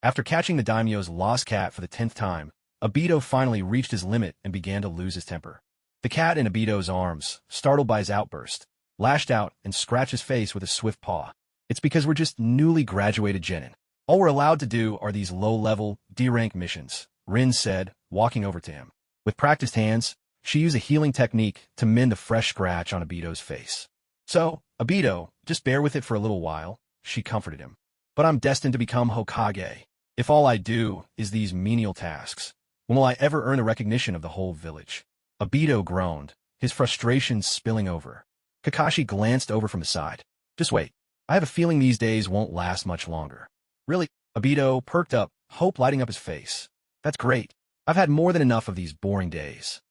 After catching the daimyo's lost cat for the 10th time, Obito finally reached his limit and began to lose his temper. The cat in Obito's arms, startled by his outburst, lashed out and scratched his face with a swift paw. It's because we're just newly graduated genin. All we're allowed to do are these low-level, D-rank missions, Rin said, walking over to him. With practiced hands, she used a healing technique to mend the fresh scratch on Obito's face. So, Obito, just bear with it for a little while, she comforted him. But I'm destined to become Hokage. If all I do is these menial tasks, when will I ever earn the recognition of the whole village? Obito groaned, his frustration spilling over. Kakashi glanced over from his side. Just wait. I have a feeling these days won't last much longer. Really? Obito perked up, hope lighting up his face. That's great. I've had more than enough of these boring days.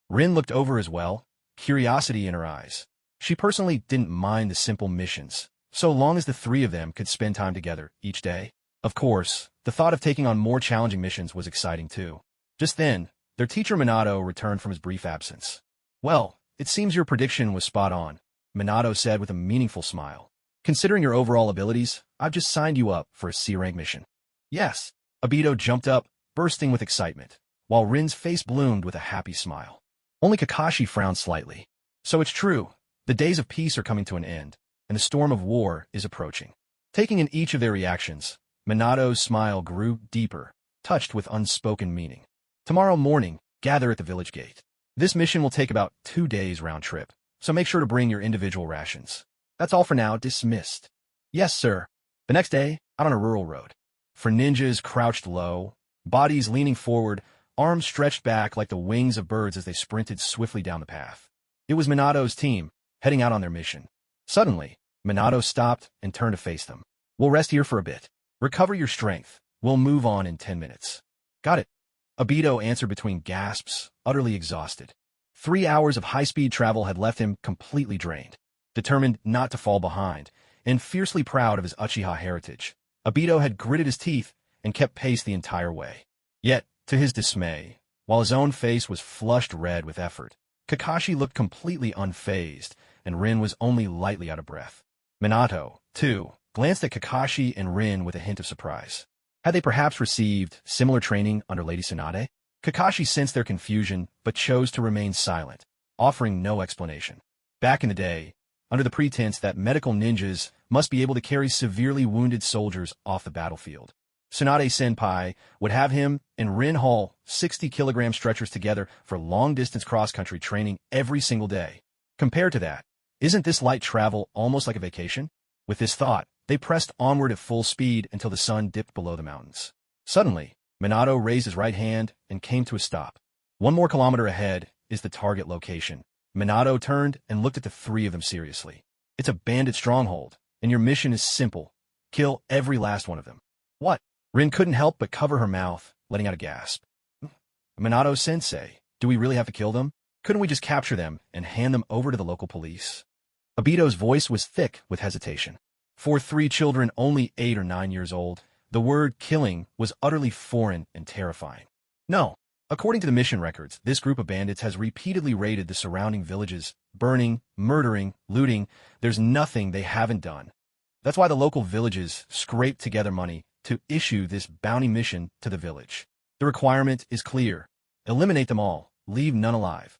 Rin looked over as well, curiosity in her eyes. She personally didn't mind the simple missions, so long as the 3 of them could spend time together each day. Of course, the thought of taking on more challenging missions was exciting too. Just then, their teacher Minato returned from his brief absence. Well, it seems your prediction was spot on, Minato said with a meaningful smile. Considering your overall abilities, I've just signed you up for a C-rank mission. Yes, Obito jumped up, bursting with excitement, while Rin's face bloomed with a happy smile. Only Kakashi frowned slightly. So it's true, the days of peace are coming to an end, and the storm of war is approaching. Taking in each of their reactions, Minato's smile grew deeper, touched with unspoken meaning. Tomorrow morning, gather at the village gate. This mission will take about 2 days round trip, so make sure to bring your individual rations. That's all for now, dismissed. Yes, sir. The next day, out on a rural road. For ninjas crouched low, bodies leaning forward, arms stretched back like the wings of birds as they sprinted swiftly down the path. It was Minato's team, heading out on their mission. Suddenly, Minato stopped and turned to face them. We'll rest here for a bit. Recover your strength. We'll move on in 10 minutes. Got it. Obito answered between gasps, utterly exhausted. 3 hours of high-speed travel had left him completely drained. Determined not to fall behind, and fiercely proud of his Uchiha heritage, Obito had gritted his teeth and kept pace the entire way. Yet, to his dismay, while his own face was flushed red with effort, Kakashi looked completely unfazed, and Rin was only lightly out of breath. Minato, too, glanced at Kakashi and Rin with a hint of surprise. Had they perhaps received similar training under Lady Tsunade? Kakashi sensed their confusion, but chose to remain silent, offering no explanation. Back in the day, under the pretense that medical ninjas must be able to carry severely wounded soldiers off the battlefield, Tsunade-senpai would have him and Rin haul 60-kilogram stretchers together for long-distance cross-country training every single day. Compared to that, isn't this light travel almost like a vacation? With this thought, they pressed onward at full speed until the sun dipped below the mountains. Suddenly, Minato raised his right hand and came to a stop. 1 more kilometer ahead is the target location. Minato turned and looked at the 3 of them seriously. It's a bandit stronghold, and your mission is simple. Kill every last one of them. What? Rin couldn't help but cover her mouth, letting out a gasp. Minato-sensei, do we really have to kill them? Couldn't we just capture them and hand them over to the local police? Obito's voice was thick with hesitation. For 3 children only 8 or 9 years old, the word killing was utterly foreign and terrifying. No. According to the mission records, this group of bandits has repeatedly raided the surrounding villages, burning, murdering, looting. There's nothing they haven't done. That's why the local villages scraped together money to issue this bounty mission to the village. The requirement is clear. Eliminate them all. Leave none alive.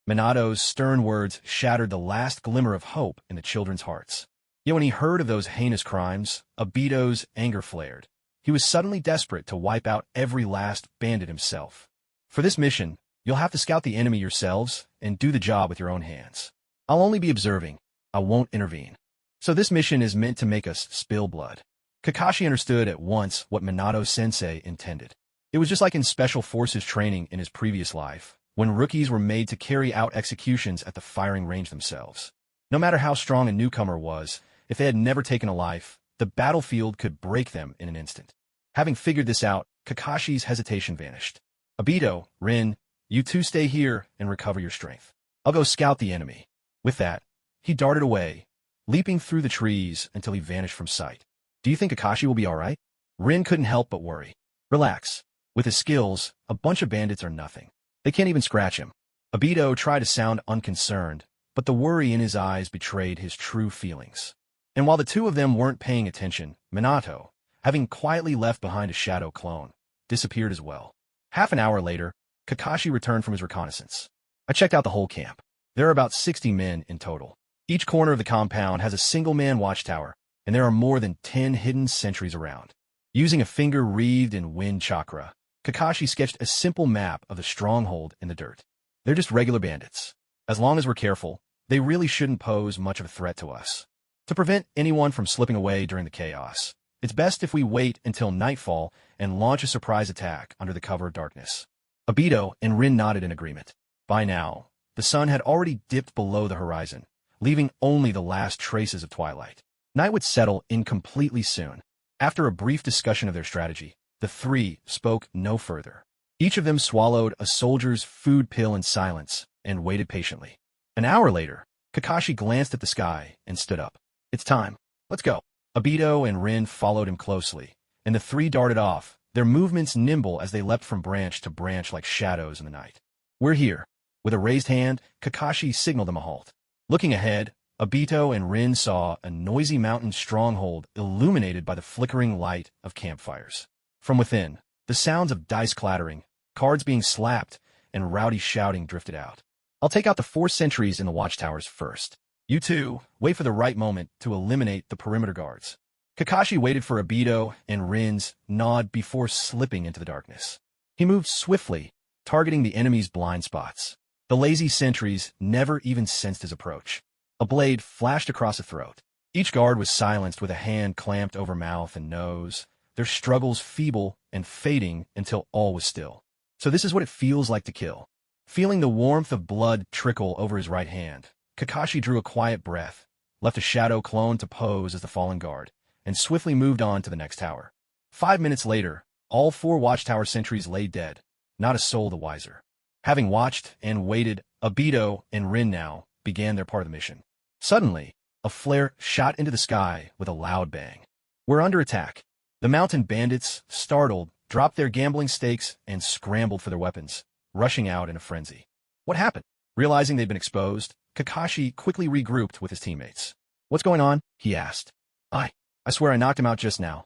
Minato's stern words shattered the last glimmer of hope in the children's hearts. Yet when he heard of those heinous crimes, Obito's anger flared. He was suddenly desperate to wipe out every last bandit himself. For this mission, you'll have to scout the enemy yourselves and do the job with your own hands. I'll only be observing. I won't intervene. So this mission is meant to make us spill blood. Kakashi understood at once what Minato-sensei intended. It was just like in Special Forces training in his previous life, when rookies were made to carry out executions at the firing range themselves. No matter how strong a newcomer was, if they had never taken a life, the battlefield could break them in an instant. Having figured this out, Kakashi's hesitation vanished. Obito, Rin, you two stay here and recover your strength. I'll go scout the enemy. With that, he darted away, leaping through the trees until he vanished from sight. Do you think Kakashi will be all right? Rin couldn't help but worry. Relax. With his skills, a bunch of bandits are nothing. They can't even scratch him. Obito tried to sound unconcerned, but the worry in his eyes betrayed his true feelings. And while the two of them weren't paying attention, Minato, having quietly left behind a shadow clone, disappeared as well. Half an hour later, Kakashi returned from his reconnaissance. I checked out the whole camp. There are about 60 men in total. Each corner of the compound has a single-man watchtower, and there are more than 10 hidden sentries around. Using a finger wreathed in wind chakra, Kakashi sketched a simple map of the stronghold in the dirt. They're just regular bandits. As long as we're careful, they really shouldn't pose much of a threat to us. To prevent anyone from slipping away during the chaos, it's best if we wait until nightfall and launch a surprise attack under the cover of darkness. Obito and Rin nodded in agreement. By now, the sun had already dipped below the horizon, leaving only the last traces of twilight. Night would settle in completely soon. After a brief discussion of their strategy, the three spoke no further. Each of them swallowed a soldier's food pill in silence and waited patiently. An hour later, Kakashi glanced at the sky and stood up. It's time. Let's go. Obito and Rin followed him closely, and the three darted off, their movements nimble as they leapt from branch to branch like shadows in the night. We're here. With a raised hand, Kakashi signaled them a halt. Looking ahead, Obito and Rin saw a noisy mountain stronghold illuminated by the flickering light of campfires. From within, the sounds of dice clattering, cards being slapped, and rowdy shouting drifted out. I'll take out the 4 sentries in the watchtowers first. You two, wait for the right moment to eliminate the perimeter guards. Kakashi waited for Obito and Rin's nod before slipping into the darkness. He moved swiftly, targeting the enemy's blind spots. The lazy sentries never even sensed his approach. A blade flashed across the throat. Each guard was silenced with a hand clamped over mouth and nose, their struggles feeble and fading until all was still. So this is what it feels like to kill. Feeling the warmth of blood trickle over his right hand, Kakashi drew a quiet breath, left a shadow clone to pose as the fallen guard, and swiftly moved on to the next tower. 5 minutes later, all 4 watchtower sentries lay dead, not a soul the wiser. Having watched and waited, Obito and Rin now began their part of the mission. Suddenly, a flare shot into the sky with a loud bang. We're under attack. The mountain bandits, startled, dropped their gambling stakes and scrambled for their weapons, rushing out in a frenzy. What happened? Realizing they'd been exposed, Kakashi quickly regrouped with his teammates. What's going on? He asked. I swear I knocked him out just now.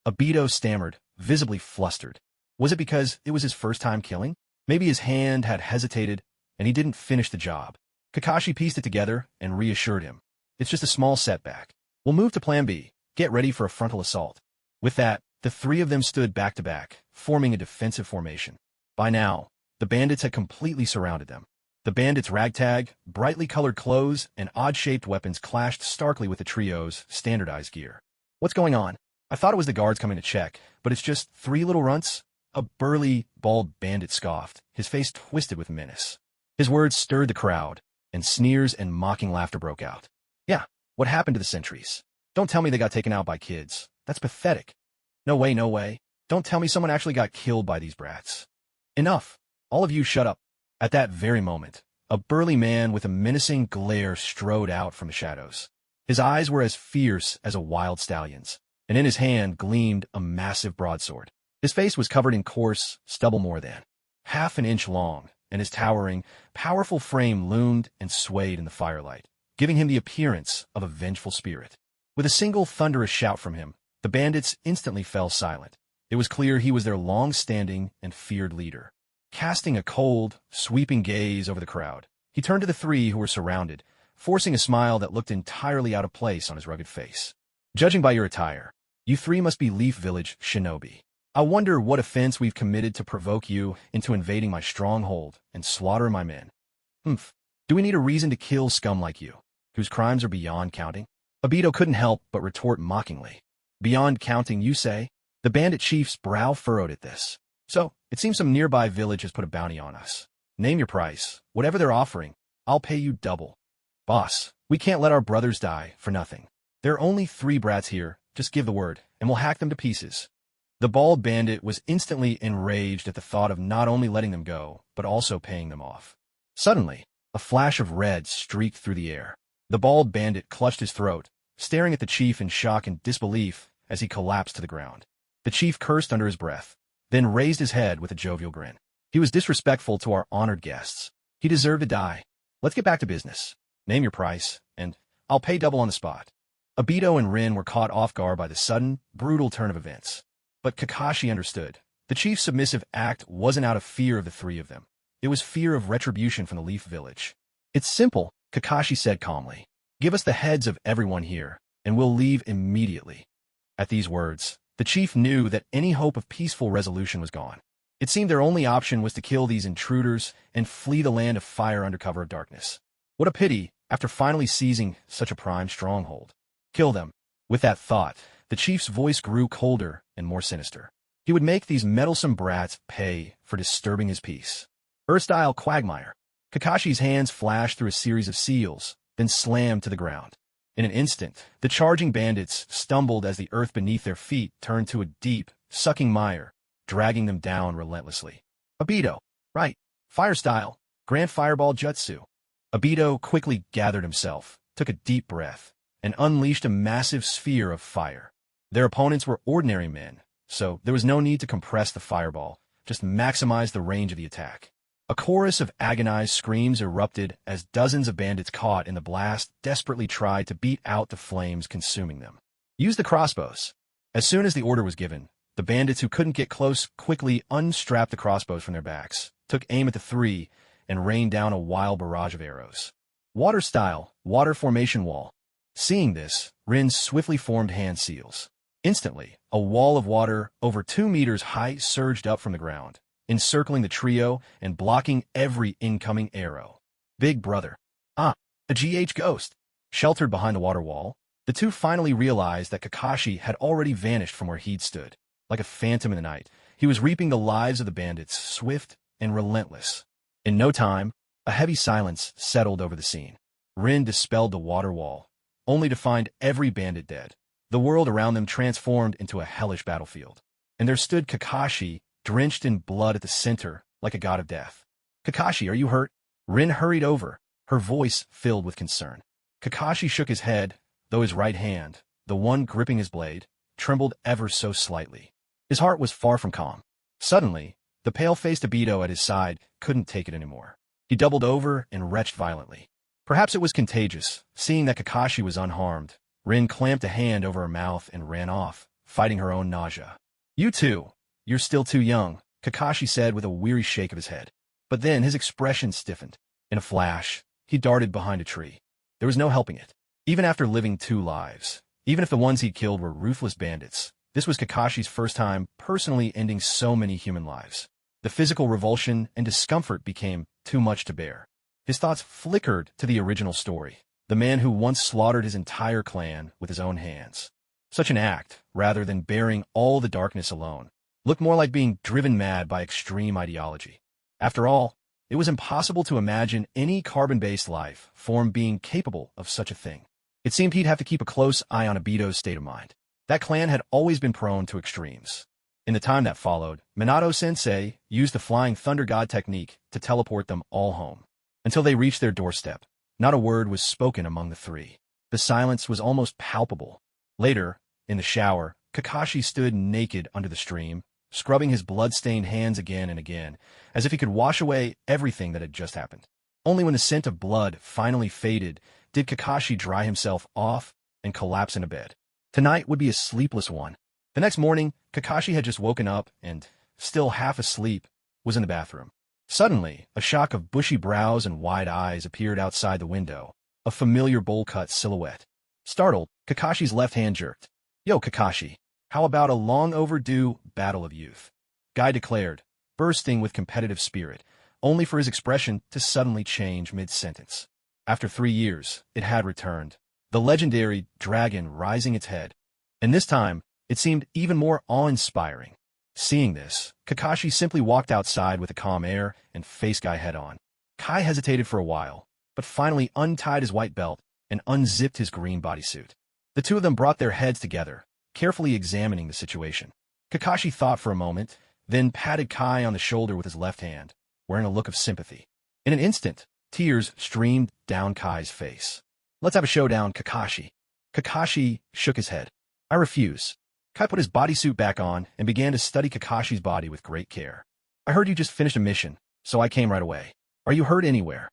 Obito stammered, visibly flustered. Was it because it was his first time killing? Maybe his hand had hesitated, and he didn't finish the job. Kakashi pieced it together and reassured him. It's just a small setback. We'll move to Plan B. Get ready for a frontal assault. With that, the 3 of them stood back to back, forming a defensive formation. By now, the bandits had completely surrounded them. The bandits' ragtag, brightly colored clothes, and odd-shaped weapons clashed starkly with the trio's standardized gear. What's going on? I thought it was the guards coming to check, but it's just 3 little runts? A burly, bald bandit scoffed, his face twisted with menace. His words stirred the crowd, and sneers and mocking laughter broke out. Yeah, what happened to the sentries? Don't tell me they got taken out by kids. That's pathetic. No way, no way. Don't tell me someone actually got killed by these brats. Enough. All of you shut up. At that very moment, A burly man with a menacing glare strode out from the shadows. His eyes were as fierce as a wild stallion's, and in his hand gleamed a massive broadsword. His face was covered in coarse stubble more than half an inch long, and his towering, powerful frame loomed and swayed in the firelight, giving him the appearance of a vengeful spirit. With a single thunderous shout from him, the bandits instantly fell silent. It was clear he was their long-standing and feared leader. Casting a cold, sweeping gaze over the crowd, he turned to the three who were surrounded, forcing a smile that looked entirely out of place on his rugged face. Judging by your attire, you three must be Leaf Village shinobi. I wonder what offense we've committed to provoke you into invading my stronghold and slaughter my men. Do we need a reason to kill scum like you, whose crimes are beyond counting? Obito couldn't help but retort mockingly. Beyond counting, you say? The bandit chief's brow furrowed at this. So, it seems some nearby village has put a bounty on us. Name your price. Whatever they're offering, I'll pay you double. Boss, we can't let our brothers die for nothing. There are only 3 brats here. Just give the word, and we'll hack them to pieces. The bald bandit was instantly enraged at the thought of not only letting them go, but also paying them off. Suddenly, a flash of red streaked through the air. The bald bandit clutched his throat, staring at the chief in shock and disbelief as he collapsed to the ground. The chief cursed under his breath, then raised his head with a jovial grin. He was disrespectful to our honored guests. He deserved to die. Let's get back to business. Name your price, and I'll pay double on the spot. Obito and Rin were caught off guard by the sudden, brutal turn of events. But Kakashi understood. The chief's submissive act wasn't out of fear of the 3 of them. It was fear of retribution from the Leaf Village. It's simple, Kakashi said calmly. Give us the heads of everyone here, and we'll leave immediately. At these words, the chief knew that any hope of peaceful resolution was gone. It seemed their only option was to kill these intruders and flee the land of fire under cover of darkness. What a pity, after finally seizing such a prime stronghold. Kill them. With that thought, the chief's voice grew colder and more sinister. He would make these meddlesome brats pay for disturbing his peace. Earth-style quagmire. Kakashi's hands flashed through a series of seals, then slammed to the ground. In an instant, the charging bandits stumbled as the earth beneath their feet turned to a deep, sucking mire, dragging them down relentlessly. Obito. Right. Fire style. Grand Fireball Jutsu. Obito quickly gathered himself, took a deep breath, and unleashed a massive sphere of fire. Their opponents were ordinary men, so there was no need to compress the fireball, just maximize the range of the attack. A chorus of agonized screams erupted as dozens of bandits caught in the blast desperately tried to beat out the flames consuming them. Use the crossbows. As soon as the order was given, the bandits who couldn't get close quickly unstrapped the crossbows from their backs, took aim at the 3, and rained down a wild barrage of arrows. Water style, water formation wall. Seeing this, Rin swiftly formed hand seals. Instantly, a wall of water over 2 meters high surged up from the ground, encircling the trio and blocking every incoming arrow. Big brother. A GH ghost. Sheltered behind the water wall, the 2 finally realized that Kakashi had already vanished from where he'd stood. Like a phantom in the night, he was reaping the lives of the bandits, swift and relentless. In no time, a heavy silence settled over the scene. Rin dispelled the water wall, only to find every bandit dead. The world around them transformed into a hellish battlefield. And there stood Kakashi, drenched in blood at the center, like a god of death. Kakashi, are you hurt? Rin hurried over, her voice filled with concern. Kakashi shook his head, though his right hand, the one gripping his blade, trembled ever so slightly. His heart was far from calm. Suddenly, the pale-faced Obito at his side couldn't take it anymore. He doubled over and retched violently. Perhaps it was contagious. Seeing that Kakashi was unharmed, Rin clamped a hand over her mouth and ran off, fighting her own nausea. You too. You're still too young, Kakashi said with a weary shake of his head. But then his expression stiffened. In a flash, he darted behind a tree. There was no helping it. Even after living 2 lives, even if the ones he'd killed were ruthless bandits, this was Kakashi's first time personally ending so many human lives. The physical revulsion and discomfort became too much to bear. His thoughts flickered to the original story, the man who once slaughtered his entire clan with his own hands. Such an act, rather than bearing all the darkness alone, looked more like being driven mad by extreme ideology. After all, it was impossible to imagine any carbon-based life form being capable of such a thing. It seemed he'd have to keep a close eye on Obito's state of mind. That clan had always been prone to extremes. In the time that followed, Minato-sensei used the Flying Thunder God technique to teleport them all home. until they reached their doorstep. Not a word was spoken among the three. The silence was almost palpable. Later, in the shower, Kakashi stood naked under the stream, scrubbing his blood-stained hands again and again, as if he could wash away everything that had just happened. Only when the scent of blood finally faded did Kakashi dry himself off and collapse in a bed. Tonight would be a sleepless one. The next morning, Kakashi had just woken up and, still half asleep, was in the bathroom. Suddenly, a shock of bushy brows and wide eyes appeared outside the window, a familiar bowl-cut silhouette. Startled, Kakashi's left hand jerked. "Yo, Kakashi, how about a long-overdue battle of youth?" Guy declared, bursting with competitive spirit, only for his expression to suddenly change mid-sentence. After 3 years, it had returned, the legendary dragon rising its head. And this time, it seemed even more awe-inspiring. Seeing this, Kakashi simply walked outside with a calm air and faced Guy head-on. Kai hesitated for a while, but finally untied his white belt and unzipped his green bodysuit. The two of them brought their heads together, carefully examining the situation. Kakashi thought for a moment, then patted Kai on the shoulder with his left hand, wearing a look of sympathy. In an instant, tears streamed down Kai's face. "Let's have a showdown, Kakashi." Kakashi shook his head. "I refuse." Kai put his bodysuit back on and began to study Kakashi's body with great care. "I heard you just finished a mission, so I came right away. Are you hurt anywhere?"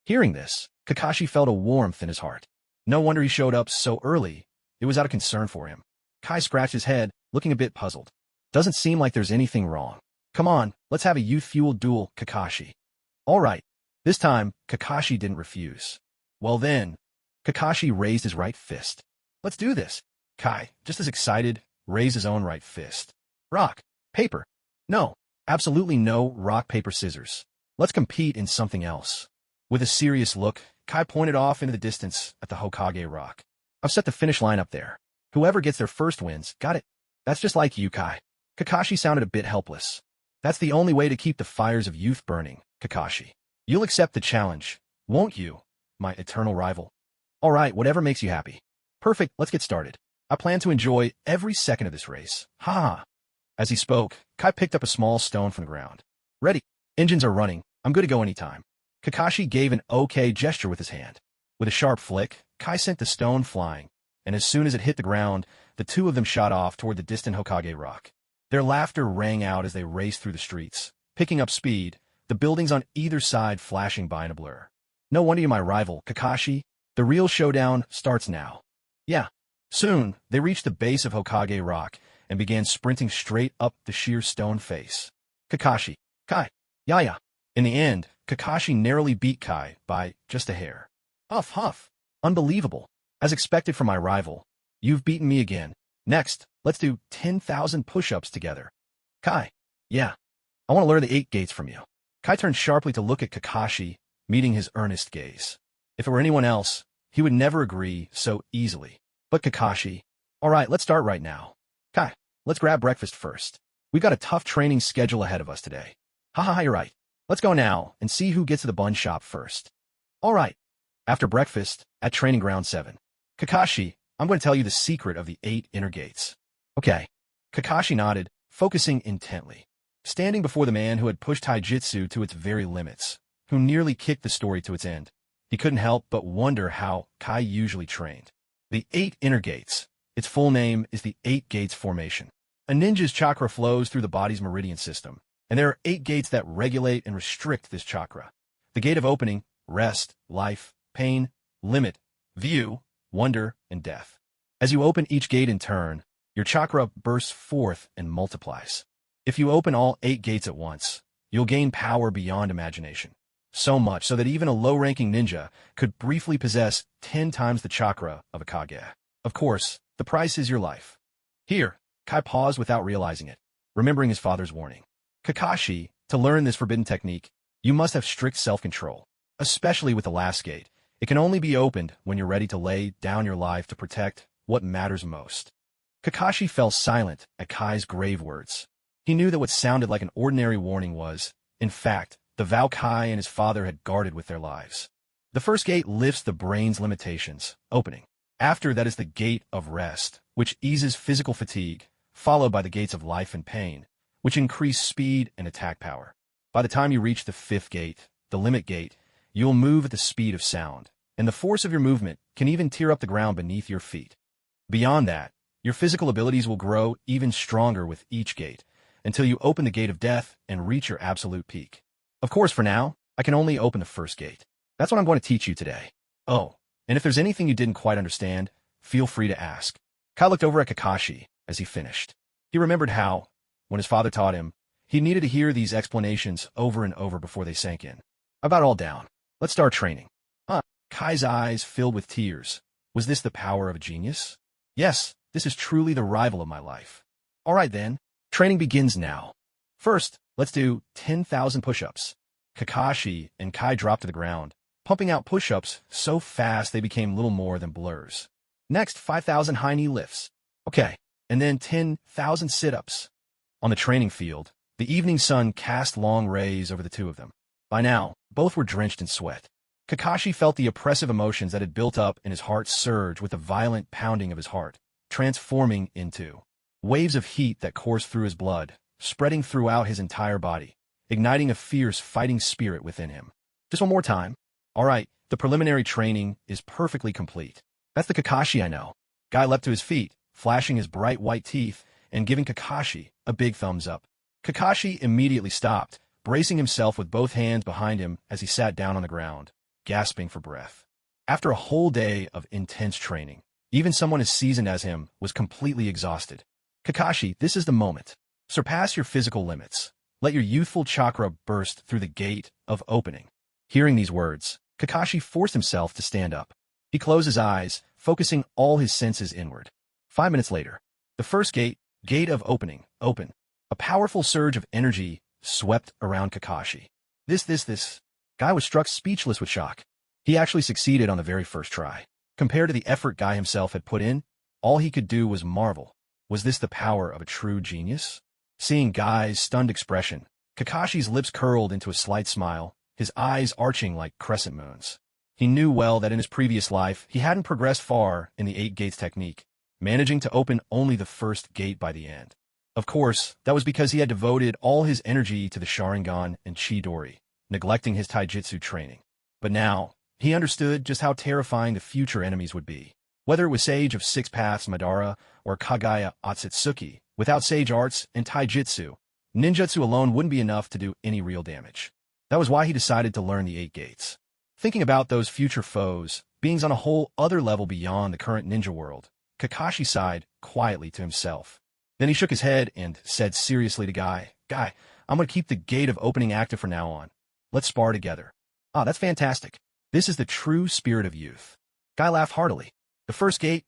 Hearing this, Kakashi felt a warmth in his heart. No wonder he showed up so early. It was out of concern for him. Kai scratched his head, looking a bit puzzled. "Doesn't seem like there's anything wrong. Come on, let's have a youth-fueled duel, Kakashi." "All right." This time, Kakashi didn't refuse. Well then, Kakashi raised his right fist. "Let's do this." Kai, just as excited, raised his own right fist. "Rock, paper." "No, absolutely no rock, paper, scissors. Let's compete in something else." With a serious look, Kai pointed off into the distance at the Hokage Rock. "I've set the finish line up there. Whoever gets there first wins. Got it?" "That's just like you, Kai." Kakashi sounded a bit helpless. "That's the only way to keep the fires of youth burning, Kakashi. You'll accept the challenge, won't you, my eternal rival?" "All right, whatever makes you happy." "Perfect, let's get started. I plan to enjoy every second of this race. Ha ha." As he spoke, Kai picked up a small stone from the ground. "Ready. Engines are running. I'm good to go anytime." Kakashi gave an okay gesture with his hand. With a sharp flick, Kai sent the stone flying, and as soon as it hit the ground, the two of them shot off toward the distant Hokage Rock. Their laughter rang out as they raced through the streets, picking up speed, the buildings on either side flashing by in a blur. "No wonder you're my rival, Kakashi. The real showdown starts now." "Yeah." Soon, they reached the base of Hokage Rock and began sprinting straight up the sheer stone face. Kakashi, Kai, Yaya. In the end, Kakashi narrowly beat Kai by just a hair. "Huff, huff. Unbelievable. As expected from my rival. You've beaten me again. Next, let's do 10,000 push-ups together." "Kai, yeah. I want to learn the 8 gates from you." Kai turned sharply to look at Kakashi, meeting his earnest gaze. If it were anyone else, he would never agree so easily. But Kakashi, "All right, let's start right now." "Kai, let's grab breakfast first. We've got a tough training schedule ahead of us today." "Ha, you're right. Let's go now and see who gets to the bun shop first." "All right." After breakfast, at Training Ground 7. "Kakashi, I'm going to tell you the secret of the 8 inner gates." "Okay." Kakashi nodded, focusing intently. Standing before the man who had pushed taijutsu to its very limits, who nearly kicked the story to its end, he couldn't help but wonder how Kai usually trained. The 8 inner gates. Its full name is the 8 gates formation. A ninja's chakra flows through the body's meridian system, and there are 8 gates that regulate and restrict this chakra. The gate of opening, rest, life, pain, limit, view, wonder, and death. As you open each gate in turn, your chakra bursts forth and multiplies. If you open all 8 gates at once, you'll gain power beyond imagination. So much so that even a low-ranking ninja could briefly possess 10 times the chakra of a Kage. Of course, the price is your life. Here, Kai paused without realizing it, remembering his father's warning. "Kakashi, to learn this forbidden technique, you must have strict self-control, especially with the last gate. It can only be opened when you're ready to lay down your life to protect what matters most." Kakashi fell silent at Kai's grave words. He knew that what sounded like an ordinary warning was, in fact, the vow Kai and his father had guarded with their lives. The first gate lifts the brain's limitations, opening. After that is the gate of rest, which eases physical fatigue, followed by the gates of life and pain, which increase speed and attack power. By the time you reach the 5th gate, the limit gate, you'll move at the speed of sound, and the force of your movement can even tear up the ground beneath your feet. Beyond that, your physical abilities will grow even stronger with each gate, until you open the gate of death and reach your absolute peak. Of course, for now, I can only open the first gate. That's what I'm going to teach you today. Oh, and if there's anything you didn't quite understand, feel free to ask. Kai looked over at Kakashi as he finished. He remembered how, when his father taught him, he needed to hear these explanations over and over before they sank in. About all down. Let's start training. Kai's eyes filled with tears. Was this the power of a genius? Yes, this is truly the rival of my life. All right then, training begins now. First, let's do 10,000 push-ups. Kakashi and Kai dropped to the ground, pumping out push-ups so fast they became little more than blurs. Next, 5,000 high knee lifts. Okay, and then 10,000 sit-ups. On the training field, the evening sun cast long rays over the two of them. By now, both were drenched in sweat. Kakashi felt the oppressive emotions that had built up in his heart surge with the violent pounding of his heart, transforming into waves of heat that coursed through his blood, spreading throughout his entire body, igniting a fierce fighting spirit within him. Just one more time. All right, the preliminary training is perfectly complete. That's the Kakashi I know. Guy leapt to his feet, flashing his bright white teeth and giving Kakashi a big thumbs up. Kakashi immediately stopped, bracing himself with both hands behind him as he sat down on the ground, gasping for breath. After a whole day of intense training, even someone as seasoned as him was completely exhausted. Kakashi, this is the moment. Surpass your physical limits. Let your youthful chakra burst through the gate of opening. Hearing these words, Kakashi forced himself to stand up. He closed his eyes, focusing all his senses inward. 5 minutes later, the first gate of opening, open. A powerful surge of energy swept around Kakashi. This. Guy was struck speechless with shock. He actually succeeded on the very first try. Compared to the effort Guy himself had put in, all he could do was marvel. Was this the power of a true genius? Seeing Guy's stunned expression, Kakashi's lips curled into a slight smile, his eyes arching like crescent moons. He knew well that in his previous life, he hadn't progressed far in the 8 gates technique, managing to open only the first gate by the end. Of course, that was because he had devoted all his energy to the Sharingan and Chidori, neglecting his taijutsu training. But now, he understood just how terrifying the future enemies would be. Whether it was Sage of Six Paths Madara or Kagaya Otsutsuki, without Sage Arts and Taijutsu, ninjutsu alone wouldn't be enough to do any real damage. That was why he decided to learn the 8 gates. Thinking about those future foes, beings on a whole other level beyond the current ninja world, Kakashi sighed quietly to himself. Then he shook his head and said seriously to Guy, I'm going to keep the gate of opening active from now on. Let's spar together. That's fantastic. This is the true spirit of youth. Guy laughed heartily. The first gate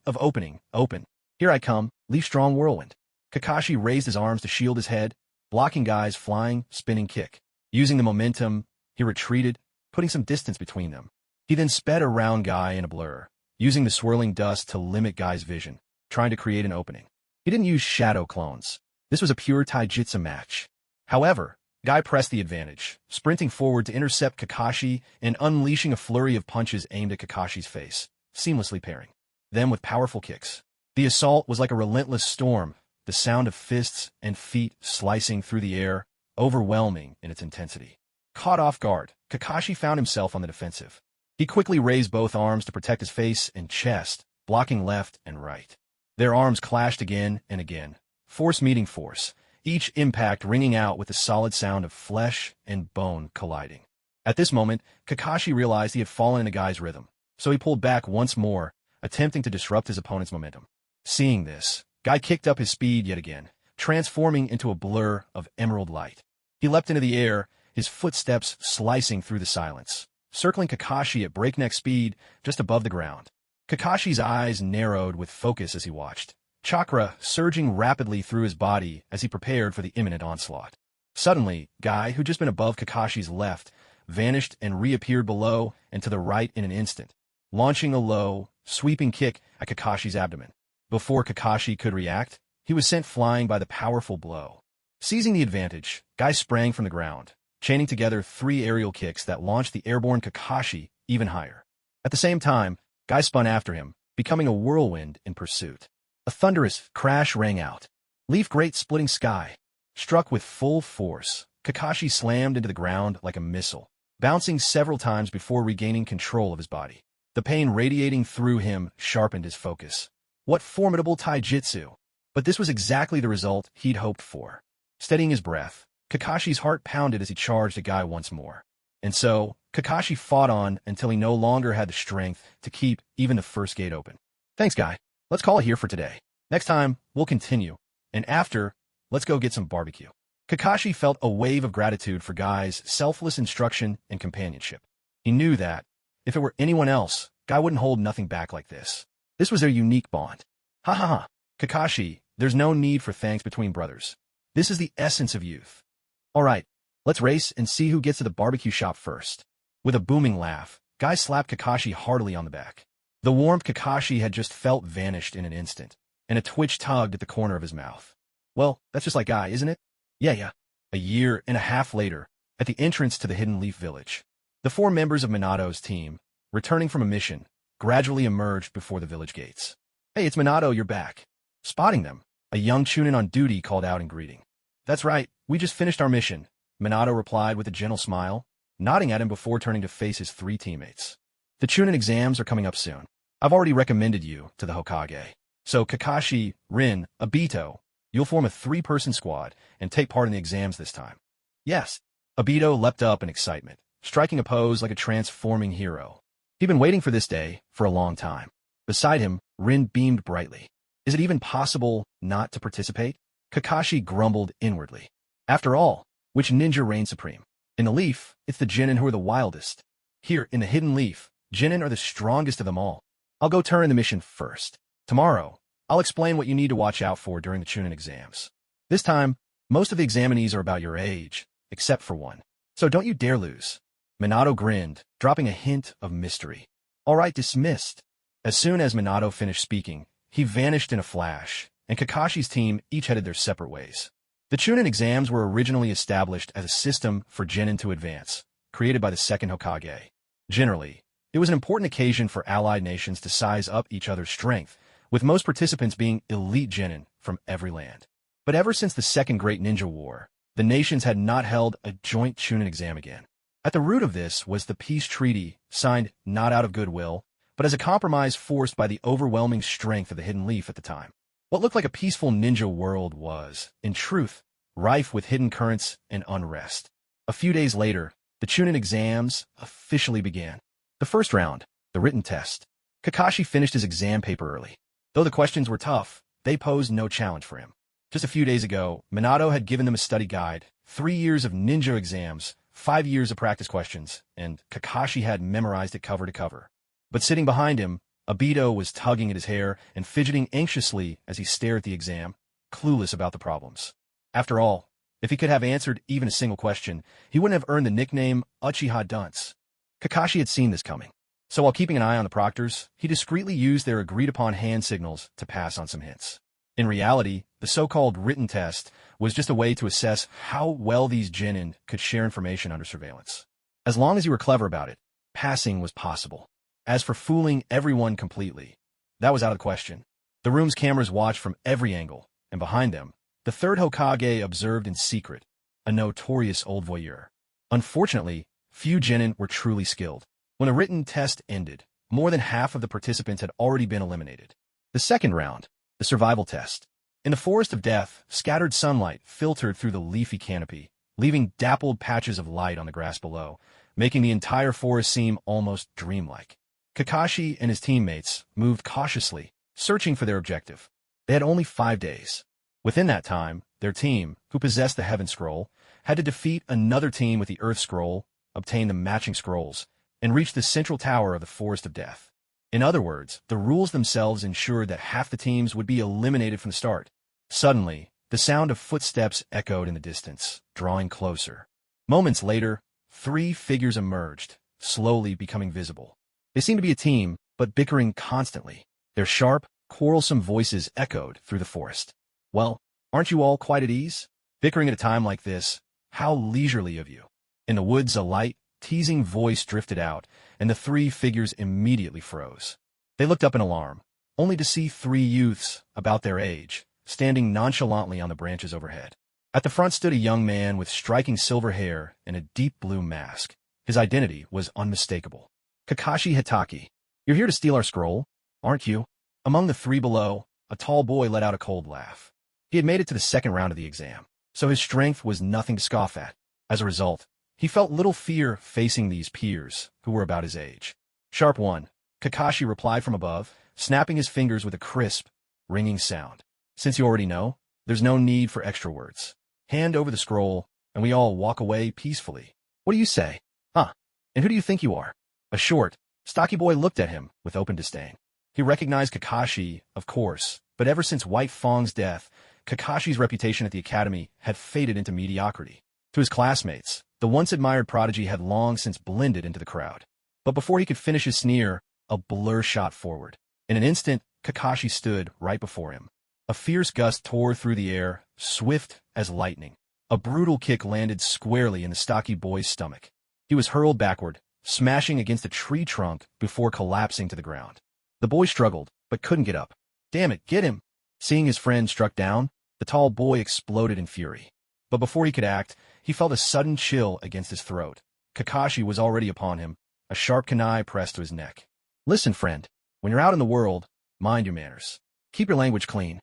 of opening, open. Here I come, leaf strong whirlwind. Kakashi raised his arms to shield his head, blocking Guy's flying, spinning kick. Using the momentum, he retreated, putting some distance between them. He then sped around Guy in a blur, using the swirling dust to limit Guy's vision, trying to create an opening. He didn't use shadow clones. This was a pure taijutsu match. However, Guy pressed the advantage, sprinting forward to intercept Kakashi and unleashing a flurry of punches aimed at Kakashi's face, seamlessly pairing. Then with powerful kicks. The assault was like a relentless storm, the sound of fists and feet slicing through the air, overwhelming in its intensity. Caught off guard, Kakashi found himself on the defensive. He quickly raised both arms to protect his face and chest, blocking left and right. Their arms clashed again and again, force meeting force, each impact ringing out with the solid sound of flesh and bone colliding. At this moment, Kakashi realized he had fallen into Guy's rhythm, so he pulled back once more, attempting to disrupt his opponent's momentum. Seeing this, Guy kicked up his speed yet again, transforming into a blur of emerald light. He leapt into the air, his footsteps slicing through the silence, circling Kakashi at breakneck speed just above the ground. Kakashi's eyes narrowed with focus as he watched, chakra surging rapidly through his body as he prepared for the imminent onslaught. Suddenly, Guy, who'd just been above Kakashi's left, vanished and reappeared below and to the right in an instant, launching a low, sweeping kick at Kakashi's abdomen. Before Kakashi could react, he was sent flying by the powerful blow. Seizing the advantage, Guy sprang from the ground, chaining together 3 aerial kicks that launched the airborne Kakashi even higher. At the same time, Guy spun after him, becoming a whirlwind in pursuit. A thunderous crash rang out. Leaf grate splitting sky. Struck with full force, Kakashi slammed into the ground like a missile, bouncing several times before regaining control of his body. The pain radiating through him sharpened his focus. What formidable taijutsu! But this was exactly the result he'd hoped for. Steadying his breath, Kakashi's heart pounded as he charged the guy once more. And so, Kakashi fought on until he no longer had the strength to keep even the first gate open. Thanks, guy. Let's call it here for today. Next time, we'll continue. And after, let's go get some barbecue. Kakashi felt a wave of gratitude for Guy's selfless instruction and companionship. He knew that, if it were anyone else, Guy wouldn't hold nothing back like this. This was their unique bond. Ha ha ha. Kakashi, there's no need for thanks between brothers. This is the essence of youth. All right, let's race and see who gets to the barbecue shop first. With a booming laugh, Guy slapped Kakashi heartily on the back. The warmth Kakashi had just felt vanished in an instant, and a twitch tugged at the corner of his mouth. Well, that's just like Guy, isn't it? Yeah. A year and a half later, at the entrance to the Hidden Leaf Village, the 4 members of Minato's team, returning from a mission, gradually emerged before the village gates. Hey, it's Minato, you're back. Spotting them, a young Chunin on duty called out in greeting. That's right, we just finished our mission, Minato replied with a gentle smile, nodding at him before turning to face his 3 teammates. The Chunin exams are coming up soon. I've already recommended you to the Hokage. So Kakashi, Rin, Obito, you'll form a 3-person squad and take part in the exams this time. Yes. Obito leapt up in excitement, striking a pose like a transforming hero. He'd been waiting for this day for a long time. Beside him, Rin beamed brightly. Is it even possible not to participate? Kakashi grumbled inwardly. After all, which ninja reigns supreme? In the leaf, it's the Genin who are the wildest. Here, in the Hidden Leaf, Genin are the strongest of them all. I'll go turn in the mission first. Tomorrow, I'll explain what you need to watch out for during the Chunin exams. This time, most of the examinees are about your age, except for one. So don't you dare lose. Minato grinned, dropping a hint of mystery. All right, dismissed. As soon as Minato finished speaking, he vanished in a flash, and Kakashi's team each headed their separate ways. The Chunin exams were originally established as a system for Genin to advance, created by the second Hokage. Generally, it was an important occasion for allied nations to size up each other's strength, with most participants being elite Genin from every land. But ever since the Second Great Ninja War, the nations had not held a joint Chunin exam again. At the root of this was the peace treaty, signed not out of goodwill, but as a compromise forced by the overwhelming strength of the Hidden Leaf at the time. What looked like a peaceful ninja world was, in truth, rife with hidden currents and unrest. A few days later, the Chunin exams officially began. The first round, the written test. Kakashi finished his exam paper early. Though the questions were tough, they posed no challenge for him. Just a few days ago, Minato had given them a study guide, 3 years of ninja exams, 5 years of practice questions, and Kakashi had memorized it cover to cover. But sitting behind him, Obito was tugging at his hair and fidgeting anxiously as he stared at the exam, clueless about the problems. After all, if he could have answered even a single question, he wouldn't have earned the nickname Uchiha Dunce. Kakashi had seen this coming. So while keeping an eye on the proctors, he discreetly used their agreed-upon hand signals to pass on some hints. In reality, the so-called written test was just a way to assess how well these Genin could share information under surveillance. As long as you were clever about it, passing was possible. As for fooling everyone completely, that was out of the question. The room's cameras watched from every angle, and behind them, the third Hokage observed in secret, a notorious old voyeur. Unfortunately, few Genin were truly skilled. When the written test ended, more than half of the participants had already been eliminated. The second round, the survival test. In the forest of death, scattered sunlight filtered through the leafy canopy, leaving dappled patches of light on the grass below, making the entire forest seem almost dreamlike. Kakashi and his teammates moved cautiously, searching for their objective. They had only 5 days. Within that time, their team, who possessed the Heaven Scroll, had to defeat another team with the Earth Scroll, obtain the matching scrolls, and reach the central tower of the Forest of Death. In other words, the rules themselves ensured that half the teams would be eliminated from the start. Suddenly, the sound of footsteps echoed in the distance, drawing closer. Moments later, 3 figures emerged, slowly becoming visible. They seemed to be a team, but bickering constantly. Their sharp, quarrelsome voices echoed through the forest. Well, aren't you all quite at ease? Bickering at a time like this, how leisurely of you. In the woods, a light, teasing voice drifted out, and the 3 figures immediately froze. They looked up in alarm, only to see 3 youths, about their age, standing nonchalantly on the branches overhead. At the front stood a young man with striking silver hair and a deep blue mask. His identity was unmistakable. Kakashi Hitaki. You're here to steal our scroll, aren't you? Among the three below, a tall boy let out a cold laugh. He had made it to the second round of the exam, so his strength was nothing to scoff at. As a result, he felt little fear facing these peers, who were about his age. Sharp one, Kakashi replied from above, snapping his fingers with a crisp, ringing sound. Since you already know, there's no need for extra words. Hand over the scroll, and we all walk away peacefully. What do you say? Huh? And who do you think you are? A short, stocky boy looked at him with open disdain. He recognized Kakashi, of course, but ever since White Fang's death, Kakashi's reputation at the academy had faded into mediocrity. To his classmates, the once-admired prodigy had long since blended into the crowd. But before he could finish his sneer, a blur shot forward. In an instant, Kakashi stood right before him. A fierce gust tore through the air, swift as lightning. A brutal kick landed squarely in the stocky boy's stomach. He was hurled backward, smashing against a tree trunk before collapsing to the ground. The boy struggled, but couldn't get up. Damn it, get him! Seeing his friend struck down, the tall boy exploded in fury. But before he could act, he felt a sudden chill against his throat. Kakashi was already upon him, a sharp kunai pressed to his neck. Listen, friend, when you're out in the world, mind your manners. Keep your language clean.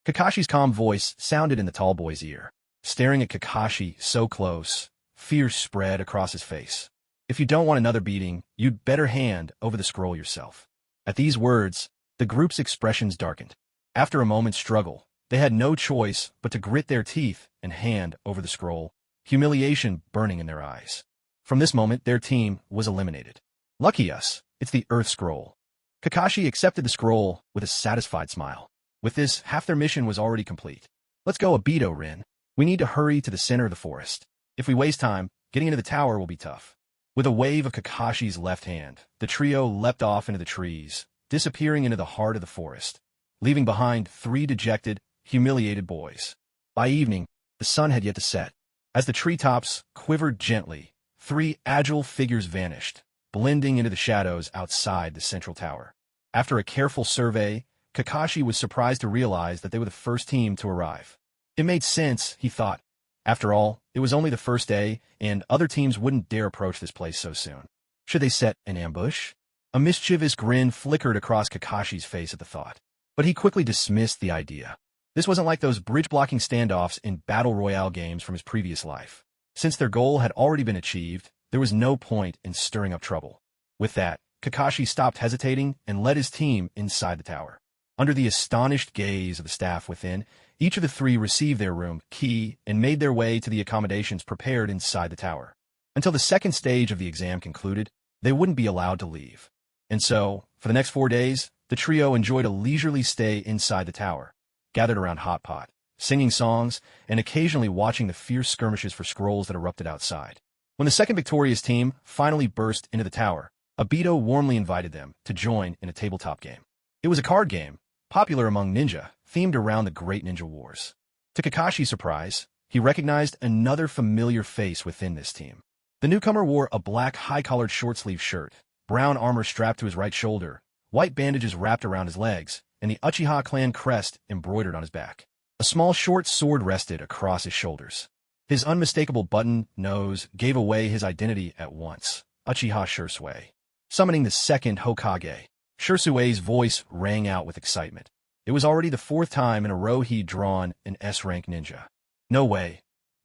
Kakashi's calm voice sounded in the tall boy's ear. Staring at Kakashi so close, fear spread across his face. If you don't want another beating, you'd better hand over the scroll yourself. At these words, the group's expressions darkened. After a moment's struggle, they had no choice but to grit their teeth and hand over the scroll, humiliation burning in their eyes. From this moment, their team was eliminated. Lucky us, it's the Earth Scroll. Kakashi accepted the scroll with a satisfied smile. With this, half their mission was already complete. Let's go, Obito, Rin. We need to hurry to the center of the forest. If we waste time, getting into the tower will be tough. With a wave of Kakashi's left hand, the trio leapt off into the trees, disappearing into the heart of the forest, leaving behind three dejected, humiliated boys. By evening, the sun had yet to set. As the treetops quivered gently, three agile figures vanished, blending into the shadows outside the central tower. After a careful survey, Kakashi was surprised to realize that they were the first team to arrive. It made sense, he thought. After all, it was only the first day, and other teams wouldn't dare approach this place so soon. Should they set an ambush? A mischievous grin flickered across Kakashi's face at the thought. But he quickly dismissed the idea. This wasn't like those bridge-blocking standoffs in Battle Royale games from his previous life. Since their goal had already been achieved, there was no point in stirring up trouble. With that, Kakashi stopped hesitating and led his team inside the tower. Under the astonished gaze of the staff within, each of the three received their room key and made their way to the accommodations prepared inside the tower. Until the second stage of the exam concluded, they wouldn't be allowed to leave. And so, for the next 4 days, the trio enjoyed a leisurely stay inside the tower, gathered around Hot Pot, singing songs, and occasionally watching the fierce skirmishes for scrolls that erupted outside. When the second victorious team finally burst into the tower, Obito warmly invited them to join in a tabletop game. It was a card game, popular among ninja, themed around the Great Ninja Wars. To Kakashi's surprise, he recognized another familiar face within this team. The newcomer wore a black high-collared short-sleeved shirt, brown armor strapped to his right shoulder, white bandages wrapped around his legs, and the Uchiha clan crest embroidered on his back. A small short sword rested across his shoulders. His unmistakable button nose gave away his identity at once. Uchiha Shursui. Summoning the second Hokage, Shursui's voice rang out with excitement. It was already the 4th time in a row he'd drawn an S-rank ninja. No way.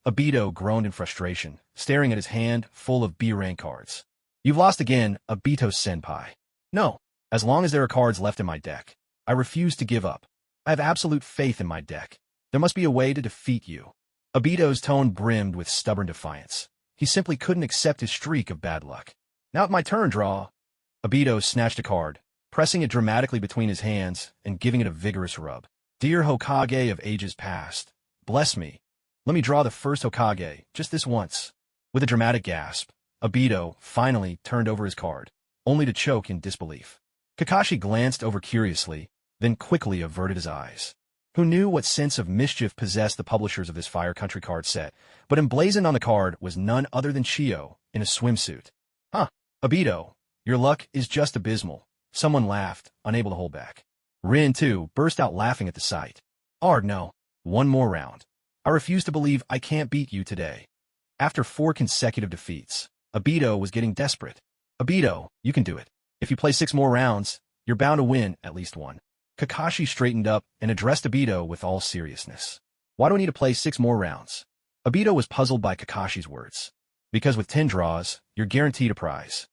Obito groaned in frustration, staring at his hand full of B-rank cards. You've lost again, Obito-senpai. No, as long as there are cards left in my deck, I refuse to give up. I have absolute faith in my deck. There must be a way to defeat you. Obito's tone brimmed with stubborn defiance. He simply couldn't accept his streak of bad luck. Now it's my turn, draw. Obito snatched a card, pressing it dramatically between his hands and giving it a vigorous rub. Dear Hokage of ages past, bless me. Let me draw the first Hokage, just this once. With a dramatic gasp, Obito finally turned over his card, only to choke in disbelief. Kakashi glanced over curiously, then quickly averted his eyes. Who knew what sense of mischief possessed the publishers of this Fire Country card set, but emblazoned on the card was none other than Chio in a swimsuit. Huh, Obito, your luck is just abysmal. Someone laughed, unable to hold back. Rin, too, burst out laughing at the sight. Ard, no. One more round. I refuse to believe I can't beat you today. After 4 consecutive defeats, Obito was getting desperate. Obito, you can do it. If you play 6 more rounds, you're bound to win at least one. Kakashi straightened up and addressed Obito with all seriousness. Why do I need to play 6 more rounds? Obito was puzzled by Kakashi's words. Because with 10 draws, you're guaranteed a prize.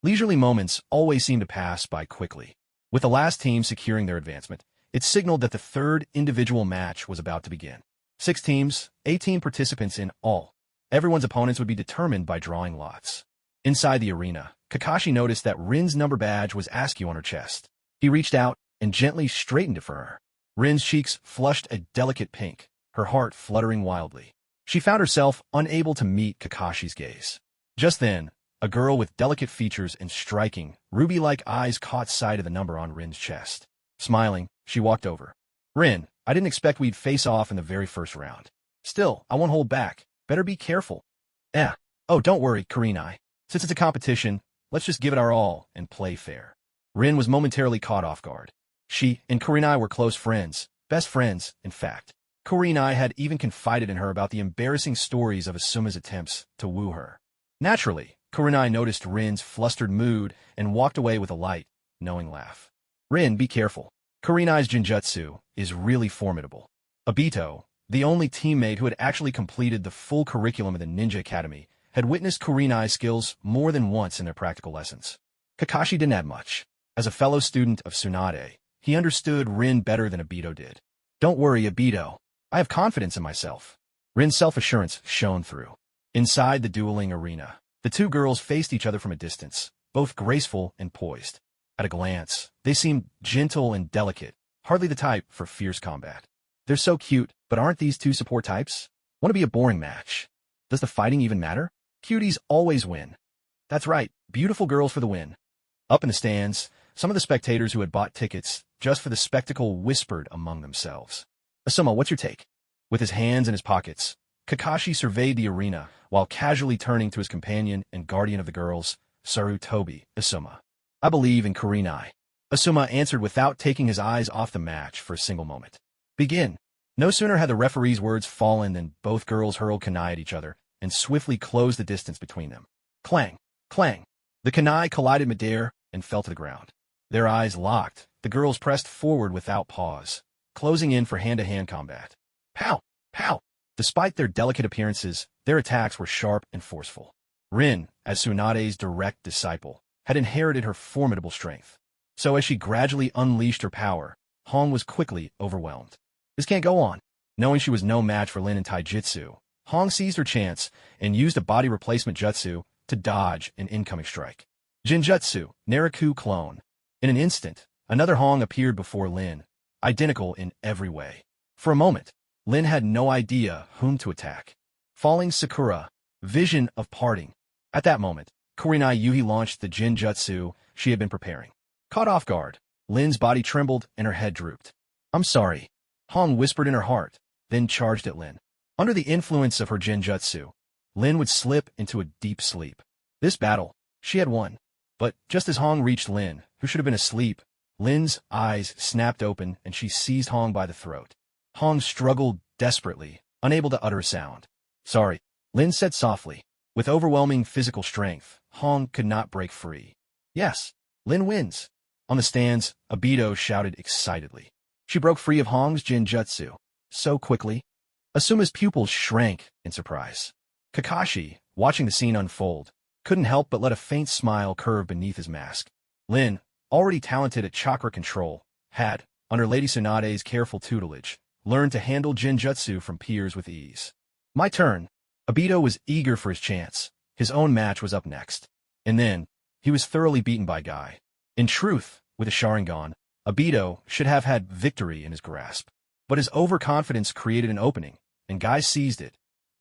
Leisurely moments always seem to pass by quickly. With the last team securing their advancement, it signaled that the third individual match was about to begin. 6 teams, 18 participants in all. Everyone's opponents would be determined by drawing lots. Inside the arena, Kakashi noticed that Rin's number badge was askew on her chest. He reached out and gently straightened it for her. Rin's cheeks flushed a delicate pink, her heart fluttering wildly. She found herself unable to meet Kakashi's gaze. Just then, a girl with delicate features and striking, ruby-like eyes caught sight of the number on Rin's chest. Smiling, she walked over. Rin, I didn't expect we'd face off in the very first round. Still, I won't hold back. Better be careful. Oh, don't worry, Kurenai. Since it's a competition, let's just give it our all and play fair. Rin was momentarily caught off guard. She and Kurenai were close friends, best friends, in fact. Kurenai had even confided in her about the embarrassing stories of Asuma's attempts to woo her. Naturally, Kurenai noticed Rin's flustered mood and walked away with a light, knowing laugh. Rin, be careful. Kurenai's Jinjutsu is really formidable. Obito, the only teammate who had actually completed the full curriculum of the Ninja Academy, had witnessed Kurenai's skills more than once in their practical lessons. Kakashi didn't add much. As a fellow student of Tsunade, he understood Rin better than Obito did. Don't worry, Obito. I have confidence in myself. Rin's self-assurance shone through. Inside the dueling arena, the two girls faced each other from a distance, both graceful and poised. At a glance, they seemed gentle and delicate, hardly the type for fierce combat. They're so cute, but aren't these two support types? Want to be a boring match? Does the fighting even matter? Cuties always win. That's right, beautiful girls for the win. Up in the stands, some of the spectators who had bought tickets just for the spectacle whispered among themselves. Asuma, what's your take? With his hands in his pockets, Kakashi surveyed the arena while casually turning to his companion and guardian of the girls, Sarutobi, Asuma. I believe in Kurenai. Asuma answered without taking his eyes off the match for a single moment. Begin. No sooner had the referee's words fallen than both girls hurled kunai at each other and swiftly closed the distance between them. Clang! Clang! The kunai collided midair and fell to the ground. Their eyes locked, the girls pressed forward without pause, closing in for hand-to-hand combat. Pow! Pow! Despite their delicate appearances, their attacks were sharp and forceful. Rin, as Tsunade's direct disciple, had inherited her formidable strength. So as she gradually unleashed her power, Hong was quickly overwhelmed. This can't go on. Knowing she was no match for Lin in taijutsu, Hong seized her chance and used a body replacement jutsu to dodge an incoming strike. Jinjutsu, Naruto clone. In an instant, another Hong appeared before Lin, identical in every way. For a moment, Lin had no idea whom to attack. Falling Sakura, vision of parting. At that moment, Kurenai Yuhi launched the Jinjutsu she had been preparing. Caught off guard, Lin's body trembled and her head drooped. I'm sorry, Hong whispered in her heart, then charged at Lin. Under the influence of her Jinjutsu, Lin would slip into a deep sleep. This battle, she had won. But just as Hong reached Lin, who should have been asleep, Lin's eyes snapped open and she seized Hong by the throat. Hong struggled desperately, unable to utter a sound. Sorry, Lin said softly. With overwhelming physical strength, Hong could not break free. Yes, Lin wins. On the stands, Obito shouted excitedly. She broke free of Hong's Jinjutsu. So quickly. Asuma's pupils shrank in surprise. Kakashi, watching the scene unfold, couldn't help but let a faint smile curve beneath his mask. Lin, already talented at chakra control, had, under Lady Tsunade's careful tutelage, learned to handle Jinjutsu from peers with ease. My turn. Obito was eager for his chance. His own match was up next. And then, he was thoroughly beaten by Guy. In truth, with a Sharingan, Obito should have had victory in his grasp. But his overconfidence created an opening, and Guy seized it,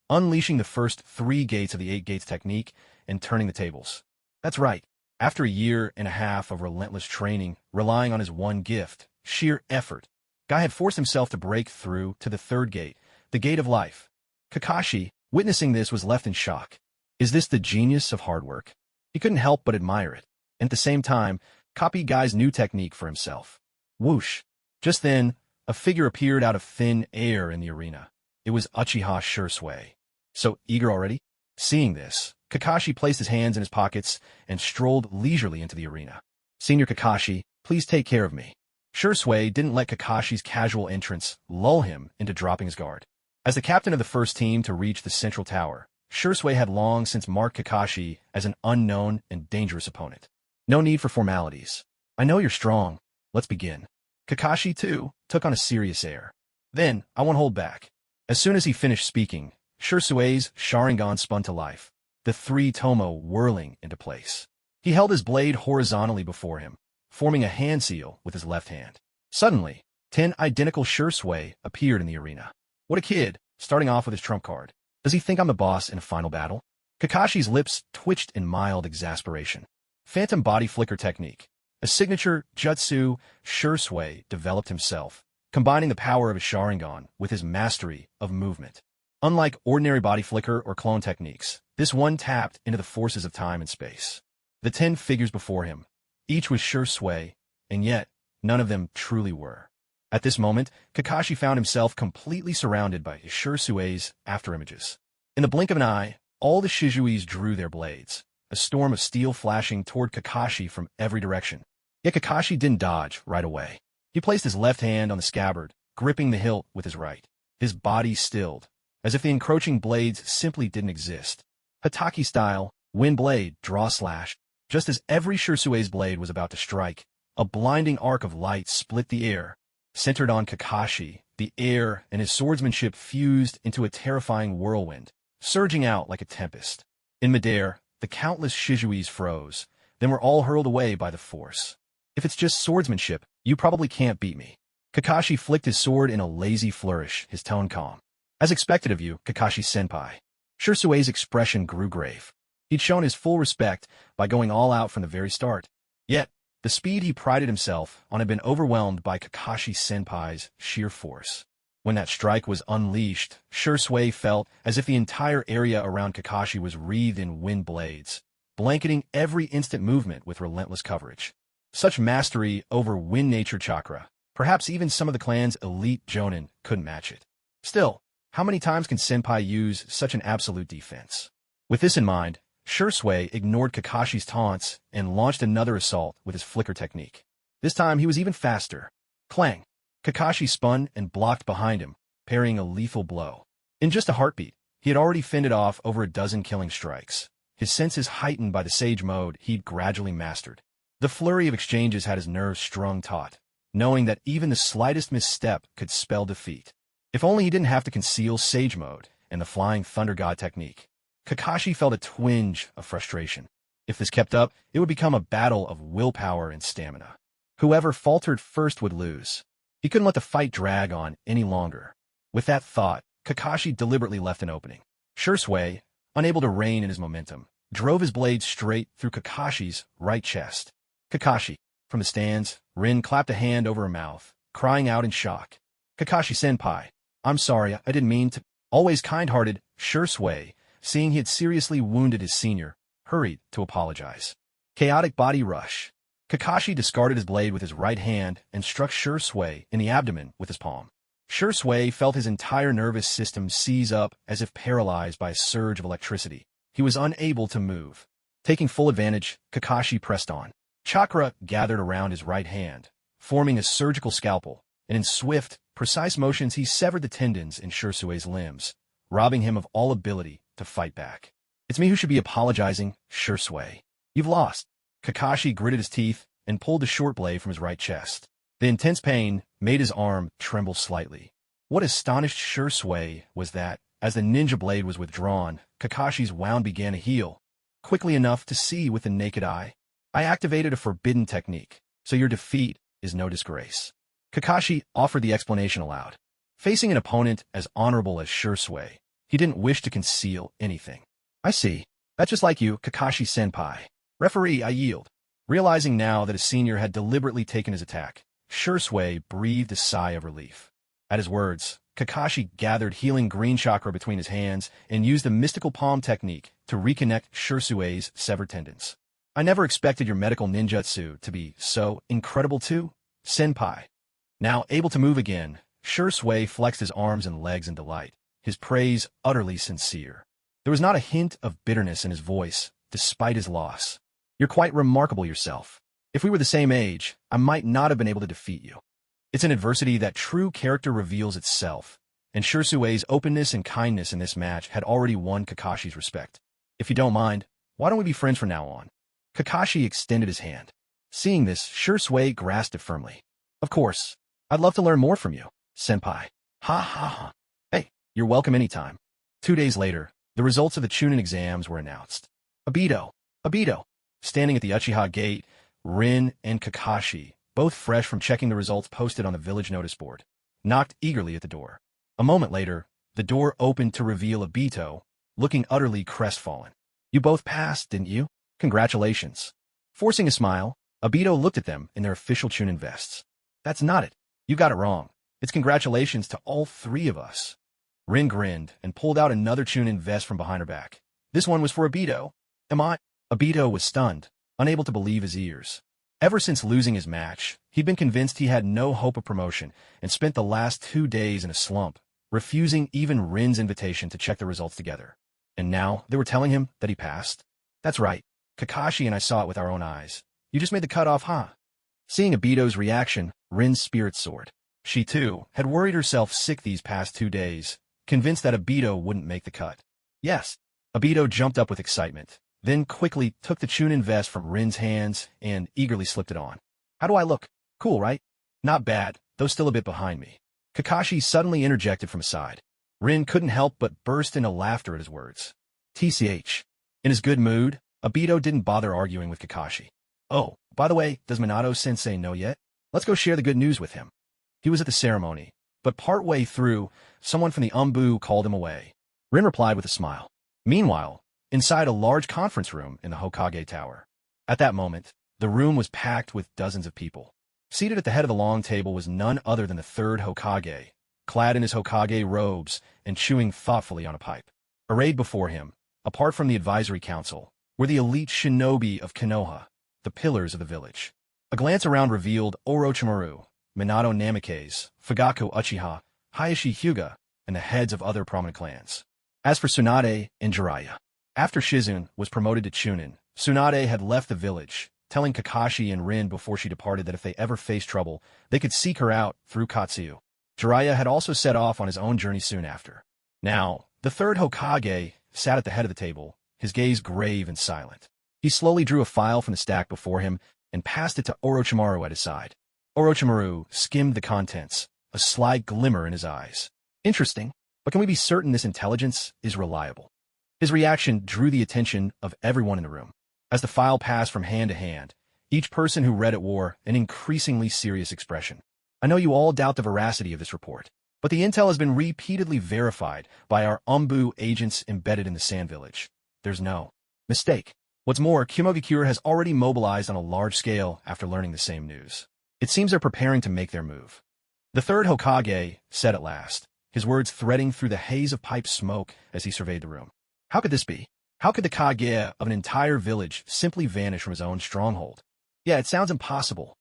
unleashing the first 3 gates of the 8 gates technique and turning the tables. That's right. After a year and a half of relentless training, relying on his one gift, sheer effort, Guy had forced himself to break through to the 3rd gate, the gate of life. Kakashi, witnessing this, was left in shock. Is this the genius of hard work? He couldn't help but admire it, and at the same time, copy Guy's new technique for himself. Whoosh! Just then, a figure appeared out of thin air in the arena. It was Uchiha Shursui. So eager already? Seeing this, Kakashi placed his hands in his pockets and strolled leisurely into the arena. Senior Kakashi, please take care of me. Shursui didn't let Kakashi's casual entrance lull him into dropping his guard. As the captain of the first team to reach the central tower, Shursui had long since marked Kakashi as an unknown and dangerous opponent. No need for formalities. I know you're strong. Let's begin. Kakashi, too, took on a serious air. Then, I won't hold back. As soon as he finished speaking, Shursui's Sharingan spun to life, the three tomo whirling into place. He held his blade horizontally before him, forming a hand seal with his left hand. Suddenly, 10 identical Shursui appeared in the arena. What a kid, starting off with his trump card. Does he think I'm the boss in a final battle? Kakashi's lips twitched in mild exasperation. Phantom body flicker technique. A signature jutsu Shursui developed himself, combining the power of his Sharingan with his mastery of movement. Unlike ordinary body flicker or clone techniques, this one tapped into the forces of time and space. The 10 figures before him, each was Shursui, and yet none of them truly were. At this moment, Kakashi found himself completely surrounded by his Shursui's afterimages. In the blink of an eye, all the Shijuis drew their blades, a storm of steel flashing toward Kakashi from every direction. Yet Kakashi didn't dodge right away. He placed his left hand on the scabbard, gripping the hilt with his right. His body stilled, as if the encroaching blades simply didn't exist. Hataki style, wind blade, draw slash. Just as every Shursui's blade was about to strike, a blinding arc of light split the air. Centered on Kakashi, the air and his swordsmanship fused into a terrifying whirlwind, surging out like a tempest. In midair, the countless Shijuis froze, then were all hurled away by the force. If it's just swordsmanship, you probably can't beat me. Kakashi flicked his sword in a lazy flourish, his tone calm. As expected of you, Kakashi-senpai. Shursui's expression grew grave. He'd shown his full respect by going all out from the very start. Yet, the speed he prided himself on had been overwhelmed by Kakashi-senpai's sheer force. When that strike was unleashed, Shursui felt as if the entire area around Kakashi was wreathed in wind blades, blanketing every instant movement with relentless coverage. Such mastery over wind nature chakra, perhaps even some of the clan's elite jonin couldn't match it. Still, how many times can senpai use such an absolute defense? With this in mind, Shursui ignored Kakashi's taunts and launched another assault with his flicker technique. This time he was even faster. Clang! Kakashi spun and blocked behind him, parrying a lethal blow. In just a heartbeat, he had already fended off over a dozen killing strikes, his senses heightened by the sage mode he'd gradually mastered. The flurry of exchanges had his nerves strung taut, knowing that even the slightest misstep could spell defeat. If only he didn't have to conceal sage mode and the flying thunder god technique. Kakashi felt a twinge of frustration. If this kept up, it would become a battle of willpower and stamina. Whoever faltered first would lose. He couldn't let the fight drag on any longer. With that thought, Kakashi deliberately left an opening. Shursui, unable to rein in his momentum, drove his blade straight through Kakashi's right chest. Kakashi. From the stands, Rin clapped a hand over her mouth, crying out in shock. Kakashi-senpai, I'm sorry, I didn't mean to. Always kind-hearted, Shursui, seeing he had seriously wounded his senior, hurried to apologize. Chaotic body rush. Kakashi discarded his blade with his right hand and struck Shursui in the abdomen with his palm. Shursui felt his entire nervous system seize up as if paralyzed by a surge of electricity. He was unable to move. Taking full advantage, Kakashi pressed on. Chakra gathered around his right hand, forming a surgical scalpel, and in swift, precise motions he severed the tendons in Shursui's limbs, robbing him of all ability to fight back. It's me who should be apologizing, Shursui. You've lost. Kakashi gritted his teeth and pulled the short blade from his right chest. The intense pain made his arm tremble slightly. What astonished Shursui was that, as the ninja blade was withdrawn, Kakashi's wound began to heal, quickly enough to see with the naked eye. I activated a forbidden technique, so your defeat is no disgrace. Kakashi offered the explanation aloud. Facing an opponent as honorable as Shursui, he didn't wish to conceal anything. I see. That's just like you, Kakashi-senpai. Referee, I yield. Realizing now that his senior had deliberately taken his attack, Shursui breathed a sigh of relief. At his words, Kakashi gathered healing green chakra between his hands and used the mystical palm technique to reconnect Shursui's severed tendons. I never expected your medical ninjutsu to be so incredible too, senpai. Now able to move again, Shursui flexed his arms and legs in delight, his praise utterly sincere. There was not a hint of bitterness in his voice, despite his loss. "You're quite remarkable yourself. If we were the same age, I might not have been able to defeat you." It's in adversity that true character reveals itself, and Shirsue's openness and kindness in this match had already won Kakashi's respect. "If you don't mind, why don't we be friends from now on?" Kakashi extended his hand. Seeing this, Shirsue grasped it firmly. "Of course. I'd love to learn more from you, senpai." "Ha ha ha. Hey, you're welcome anytime." 2 days later, the results of the Chunin exams were announced. Obito. Standing at the Uchiha gate, Rin and Kakashi, both fresh from checking the results posted on the village notice board, knocked eagerly at the door. A moment later, the door opened to reveal Obito, looking utterly crestfallen. "You both passed, didn't you? Congratulations." Forcing a smile, Obito looked at them in their official Chunin vests. "That's not it. You got it wrong. It's congratulations to all 3 of us." Rin grinned and pulled out another Chunin vest from behind her back. "This one was for Obito." "Am I?" Obito was stunned, unable to believe his ears. Ever since losing his match, he'd been convinced he had no hope of promotion and spent the last 2 days in a slump, refusing even Rin's invitation to check the results together. And now they were telling him that he passed? "That's right. Kakashi and I saw it with our own eyes. You just made the cutoff, huh?" Seeing Obito's reaction, Rin's spirits soared. She, too, had worried herself sick these past 2 days, convinced that Obito wouldn't make the cut. "Yes." Obito jumped up with excitement, then quickly took the Chunin vest from Rin's hands and eagerly slipped it on. "How do I look? Cool, right?" "Not bad, though still a bit behind me." Kakashi suddenly interjected from his side. Rin couldn't help but burst into laughter at his words. TCH. In his good mood, Obito didn't bother arguing with Kakashi. "Oh, by the way, does Minato-sensei know yet? Let's go share the good news with him." He was at the ceremony, but partway through, someone from the Umbu called him away. Rin replied with a smile. Meanwhile, inside a large conference room in the Hokage Tower. At that moment, the room was packed with dozens of people. Seated at the head of the long table was none other than the third Hokage, clad in his Hokage robes and chewing thoughtfully on a pipe. Arrayed before him, apart from the advisory council, were the elite shinobi of Konoha, the pillars of the village. A glance around revealed Orochimaru, Minato Namikaze, Fugaku Uchiha, Hayashi Hyuga, and the heads of other prominent clans. As for Tsunade and Jiraiya, after Shizune was promoted to Chunin, Tsunade had left the village, telling Kakashi and Rin before she departed that if they ever faced trouble, they could seek her out through Katsuyu. Jiraiya had also set off on his own journey soon after. Now, the third Hokage sat at the head of the table, his gaze grave and silent. He slowly drew a file from the stack before him and passed it to Orochimaru at his side. Orochimaru skimmed the contents, a sly glimmer in his eyes. Interesting, but can we be certain this intelligence is reliable? His reaction drew the attention of everyone in the room. As the file passed from hand to hand, each person who read it wore an increasingly serious expression. I know you all doubt the veracity of this report, but the intel has been repeatedly verified by our Umbu agents embedded in the Sand Village. There's no mistake. What's more, Kimogakure has already mobilized on a large scale after learning the same news. It seems they're preparing to make their move. The third Hokage said at last, his words threading through the haze of pipe smoke as he surveyed the room. How could this be? How could the Kage of an entire village simply vanish from his own stronghold? Yeah, it sounds impossible.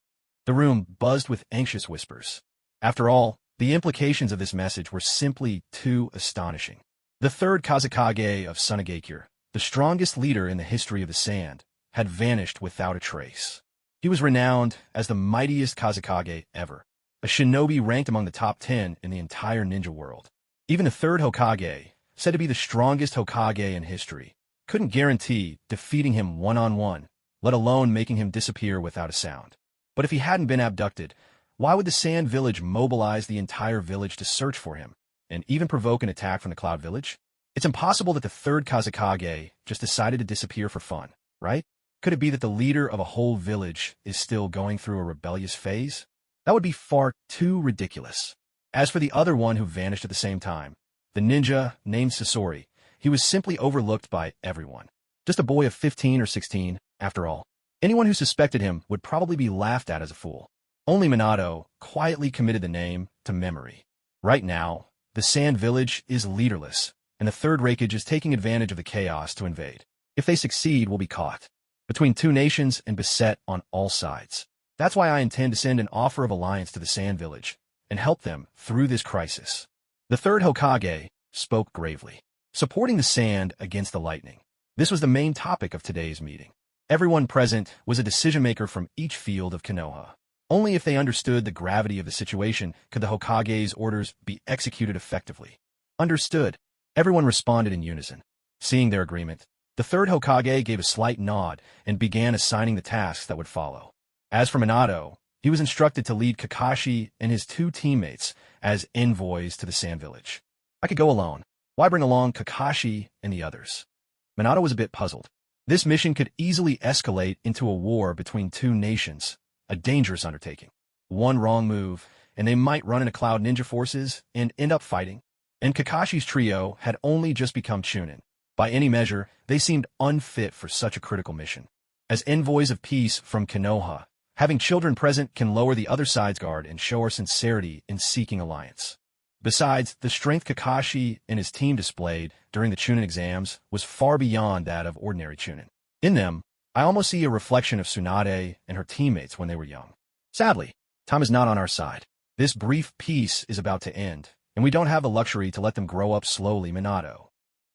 The room buzzed with anxious whispers. After all, the implications of this message were simply too astonishing. The third Kazekage of Sunagakure, the strongest leader in the history of the Sand, had vanished without a trace. He was renowned as the mightiest Kazekage ever, a shinobi ranked among the top 10 in the entire ninja world. Even the third Hokage, said to be the strongest Hokage in history, couldn't guarantee defeating him one-on-one, let alone making him disappear without a sound. But if he hadn't been abducted, why would the Sand Village mobilize the entire village to search for him, and even provoke an attack from the Cloud Village? It's impossible that the third Kazekage just decided to disappear for fun, right? Could it be that the leader of a whole village is still going through a rebellious phase? That would be far too ridiculous. As for the other one who vanished at the same time, the ninja named Sasori, he was simply overlooked by everyone. Just a boy of 15 or 16, after all. Anyone who suspected him would probably be laughed at as a fool. Only Minato quietly committed the name to memory. Right now, the Sand Village is leaderless, and the Third Raikage is taking advantage of the chaos to invade. If they succeed, we'll be caught. Between two nations and beset on all sides. That's why I intend to send an offer of alliance to the Sand Village and help them through this crisis. The third Hokage spoke gravely. Supporting the sand against the lightning. This was the main topic of today's meeting. Everyone present was a decision-maker from each field of Konoha. Only if they understood the gravity of the situation could the Hokage's orders be executed effectively. Understood. Everyone responded in unison. Seeing their agreement, the third Hokage gave a slight nod and began assigning the tasks that would follow. As for Minato, he was instructed to lead Kakashi and his two teammates as envoys to the Sand Village. I could go alone. Why bring along Kakashi and the others? Minato was a bit puzzled. This mission could easily escalate into a war between two nations, a dangerous undertaking. One wrong move, and they might run into Cloud Ninja forces and end up fighting. And Kakashi's trio had only just become Chunin. By any measure, they seemed unfit for such a critical mission. As envoys of peace from Konoha, having children present can lower the other side's guard and show our sincerity in seeking alliance. Besides, the strength Kakashi and his team displayed during the Chunin exams was far beyond that of ordinary Chunin. In them, I almost see a reflection of Tsunade and her teammates when they were young. Sadly, time is not on our side. This brief peace is about to end, and we don't have the luxury to let them grow up slowly, Minato.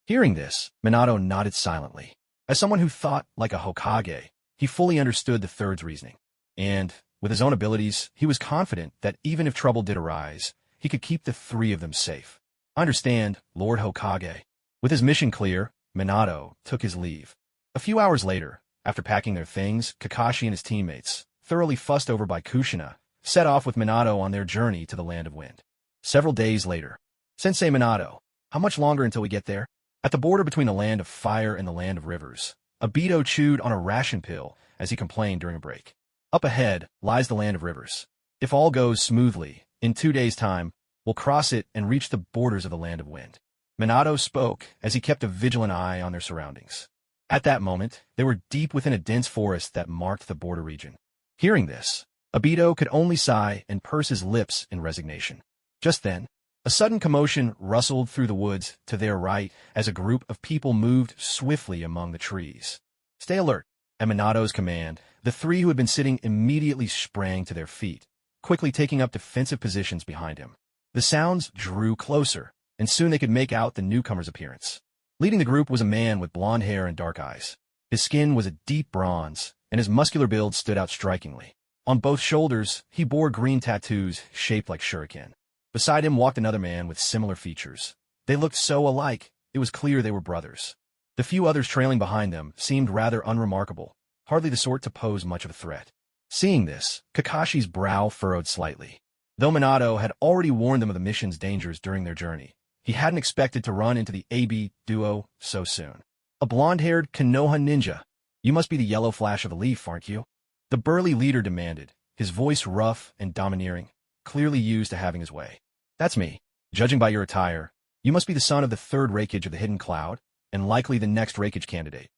Hearing this, Minato nodded silently. As someone who thought like a Hokage, he fully understood the third's reasoning. And, with his own abilities, he was confident that even if trouble did arise, he could keep the three of them safe. Understand, Lord Hokage. With his mission clear, Minato took his leave. A few hours later, after packing their things, Kakashi and his teammates, thoroughly fussed over by Kushina, set off with Minato on their journey to the Land of Wind. Several days later, Sensei Minato, how much longer until we get there? At the border between the Land of Fire and the Land of Rivers, Obito chewed on a ration pill as he complained during a break. Up ahead lies the Land of Rivers. If all goes smoothly, in 2 days' time, we'll cross it and reach the borders of the Land of Wind. Minato spoke as he kept a vigilant eye on their surroundings. At that moment, they were deep within a dense forest that marked the border region. Hearing this, Obito could only sigh and purse his lips in resignation. Just then, a sudden commotion rustled through the woods to their right as a group of people moved swiftly among the trees. Stay alert. At Minato's command, the three who had been sitting immediately sprang to their feet, quickly taking up defensive positions behind him. The sounds drew closer, and soon they could make out the newcomer's appearance. Leading the group was a man with blonde hair and dark eyes. His skin was a deep bronze, and his muscular build stood out strikingly. On both shoulders, he bore green tattoos shaped like shuriken. Beside him walked another man with similar features. They looked so alike, it was clear they were brothers. The few others trailing behind them seemed rather unremarkable, hardly the sort to pose much of a threat. Seeing this, Kakashi's brow furrowed slightly. Though Minato had already warned them of the mission's dangers during their journey, he hadn't expected to run into the AB duo so soon. A blonde-haired Konoha ninja. You must be the yellow flash of a leaf, aren't you? The burly leader demanded, his voice rough and domineering, clearly used to having his way. That's me. Judging by your attire, you must be the son of the third Raikage of the Hidden Cloud, and likely the next Raikage candidate.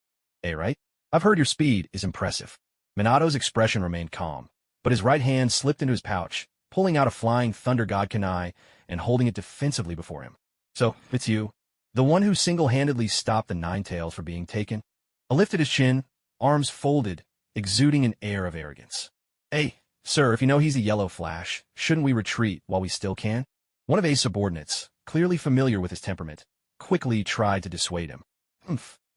Right? I've heard your speed is impressive. Minato's expression remained calm, but his right hand slipped into his pouch, pulling out a flying Thunder God kunai and holding it defensively before him. So, it's you, the one who single-handedly stopped the Nine Tails from being taken? A lifted his chin, arms folded, exuding an air of arrogance. Hey, sir, if you know he's the Yellow Flash, shouldn't we retreat while we still can? One of A's subordinates, clearly familiar with his temperament, quickly tried to dissuade him.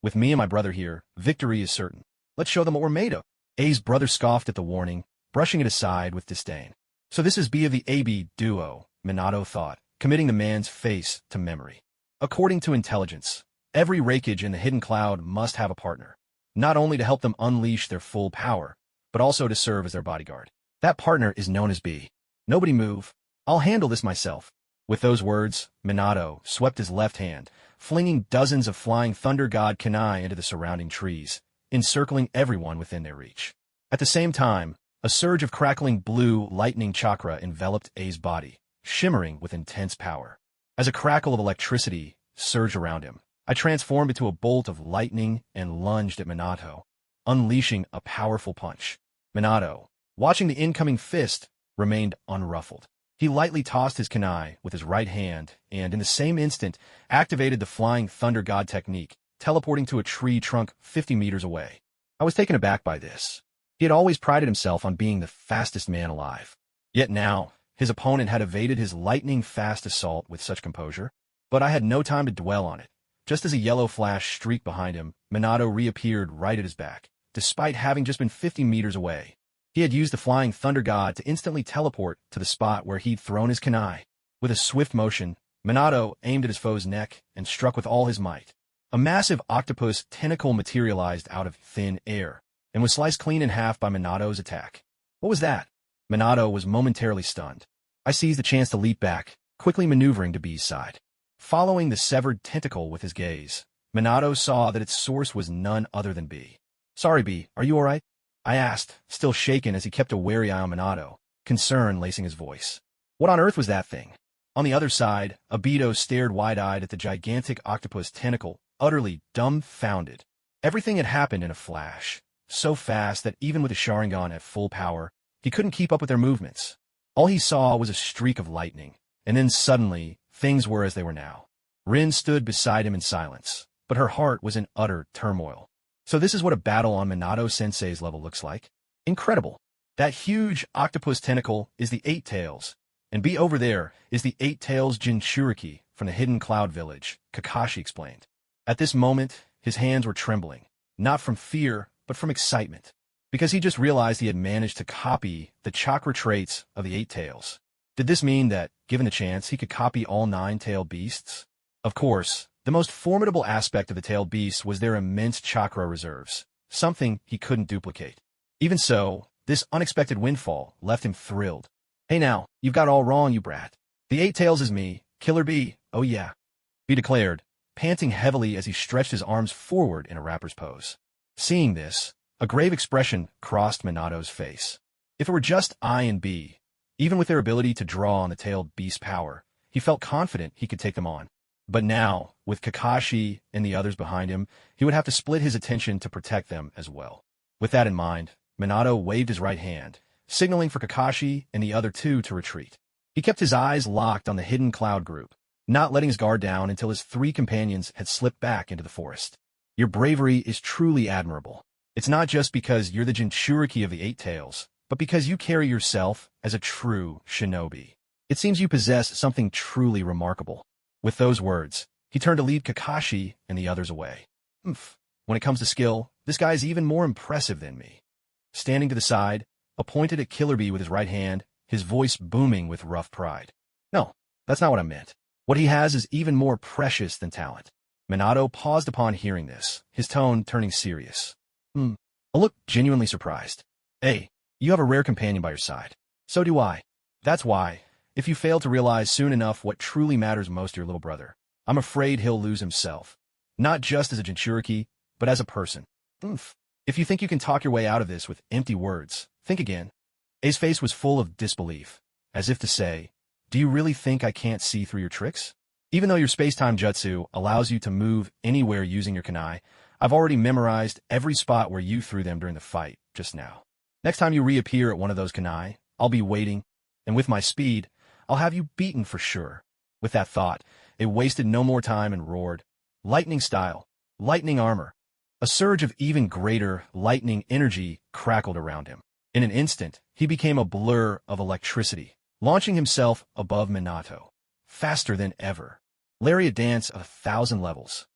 With me and my brother here, victory is certain. Let's show them what we're made of. A's brother scoffed at the warning, brushing it aside with disdain. So this is B of the AB duo, Minato thought, committing the man's face to memory. According to intelligence, every Raikage in the Hidden Cloud must have a partner, not only to help them unleash their full power, but also to serve as their bodyguard. That partner is known as B. Nobody move. I'll handle this myself. With those words, Minato swept his left hand, flinging dozens of flying Thunder God kunai into the surrounding trees, encircling everyone within their reach. At the same time, a surge of crackling blue lightning chakra enveloped A's body, shimmering with intense power. As a crackle of electricity surged around him, I transformed into a bolt of lightning and lunged at Minato, unleashing a powerful punch. Minato, watching the incoming fist, remained unruffled. He lightly tossed his kunai with his right hand and, in the same instant, activated the Flying Thunder God technique, teleporting to a tree trunk 50 meters away. I was taken aback by this. He had always prided himself on being the fastest man alive. Yet now, his opponent had evaded his lightning-fast assault with such composure. But I had no time to dwell on it. Just as a yellow flash streaked behind him, Minato reappeared right at his back, despite having just been 50 meters away. He had used the flying thunder god to instantly teleport to the spot where he'd thrown his kunai. With a swift motion, Minato aimed at his foe's neck and struck with all his might. A massive octopus tentacle materialized out of thin air and was sliced clean in half by Minato's attack. What was that? Minato was momentarily stunned. I seized the chance to leap back, quickly maneuvering to B's side. Following the severed tentacle with his gaze, Minato saw that its source was none other than B. "Sorry, B, are you alright?" I asked, still shaken as he kept a wary eye on Minato, concern lacing his voice. What on earth was that thing? On the other side, Obito stared wide-eyed at the gigantic octopus tentacle, utterly dumbfounded. Everything had happened in a flash, so fast that even with the Sharingan at full power, he couldn't keep up with their movements. All he saw was a streak of lightning, and then suddenly, things were as they were now. Rin stood beside him in silence, but her heart was in utter turmoil. So this is what a battle on Minato-sensei's level looks like? Incredible. That huge octopus tentacle is the Eight Tails, and B over there is the Eight Tails Jinchuriki from the Hidden Cloud Village, Kakashi explained. At this moment, his hands were trembling, not from fear, but from excitement, because he just realized he had managed to copy the chakra traits of the Eight Tails. Did this mean that, given the chance, he could copy all 9-tailed beasts? Of course, the most formidable aspect of the tailed beasts was their immense chakra reserves, something he couldn't duplicate. Even so, this unexpected windfall left him thrilled. "Hey now, you've got it all wrong, you brat. The Eight Tails is me, Killer B, oh yeah," he declared, panting heavily as he stretched his arms forward in a rapper's pose. Seeing this, a grave expression crossed Minato's face. If it were just I and B, even with their ability to draw on the tailed beast's power, he felt confident he could take them on. But now, with Kakashi and the others behind him, he would have to split his attention to protect them as well. With that in mind, Minato waved his right hand, signaling for Kakashi and the other two to retreat. He kept his eyes locked on the hidden cloud group, not letting his guard down until his three companions had slipped back into the forest. Your bravery is truly admirable. It's not just because you're the Jinchuriki of the Eight Tails, but because you carry yourself as a true shinobi. It seems you possess something truly remarkable. With those words, he turned to lead Kakashi and the others away. When it comes to skill, this guy is even more impressive than me. Standing to the side, pointed at Killer Bee with his right hand, his voice booming with rough pride. No, that's not what I meant. What he has is even more precious than talent. Minato paused upon hearing this, his tone turning serious. I looked genuinely surprised. Hey, you have a rare companion by your side. So do I. That's why, if you fail to realize soon enough what truly matters most to your little brother, I'm afraid he'll lose himself. Not just as a Jinchuriki, but as a person. If you think you can talk your way out of this with empty words, think again. A's face was full of disbelief, as if to say, do you really think I can't see through your tricks? Even though your space-time jutsu allows you to move anywhere using your kunai, I've already memorized every spot where you threw them during the fight just now. Next time you reappear at one of those kunai, I'll be waiting, and with my speed, I'll have you beaten for sure. With that thought, it wasted no more time and roared, lightning style, lightning armor. A surge of even greater lightning energy crackled around him. In an instant, he became a blur of electricity, launching himself above Minato, faster than ever. Lariat dance of 1,000 levels.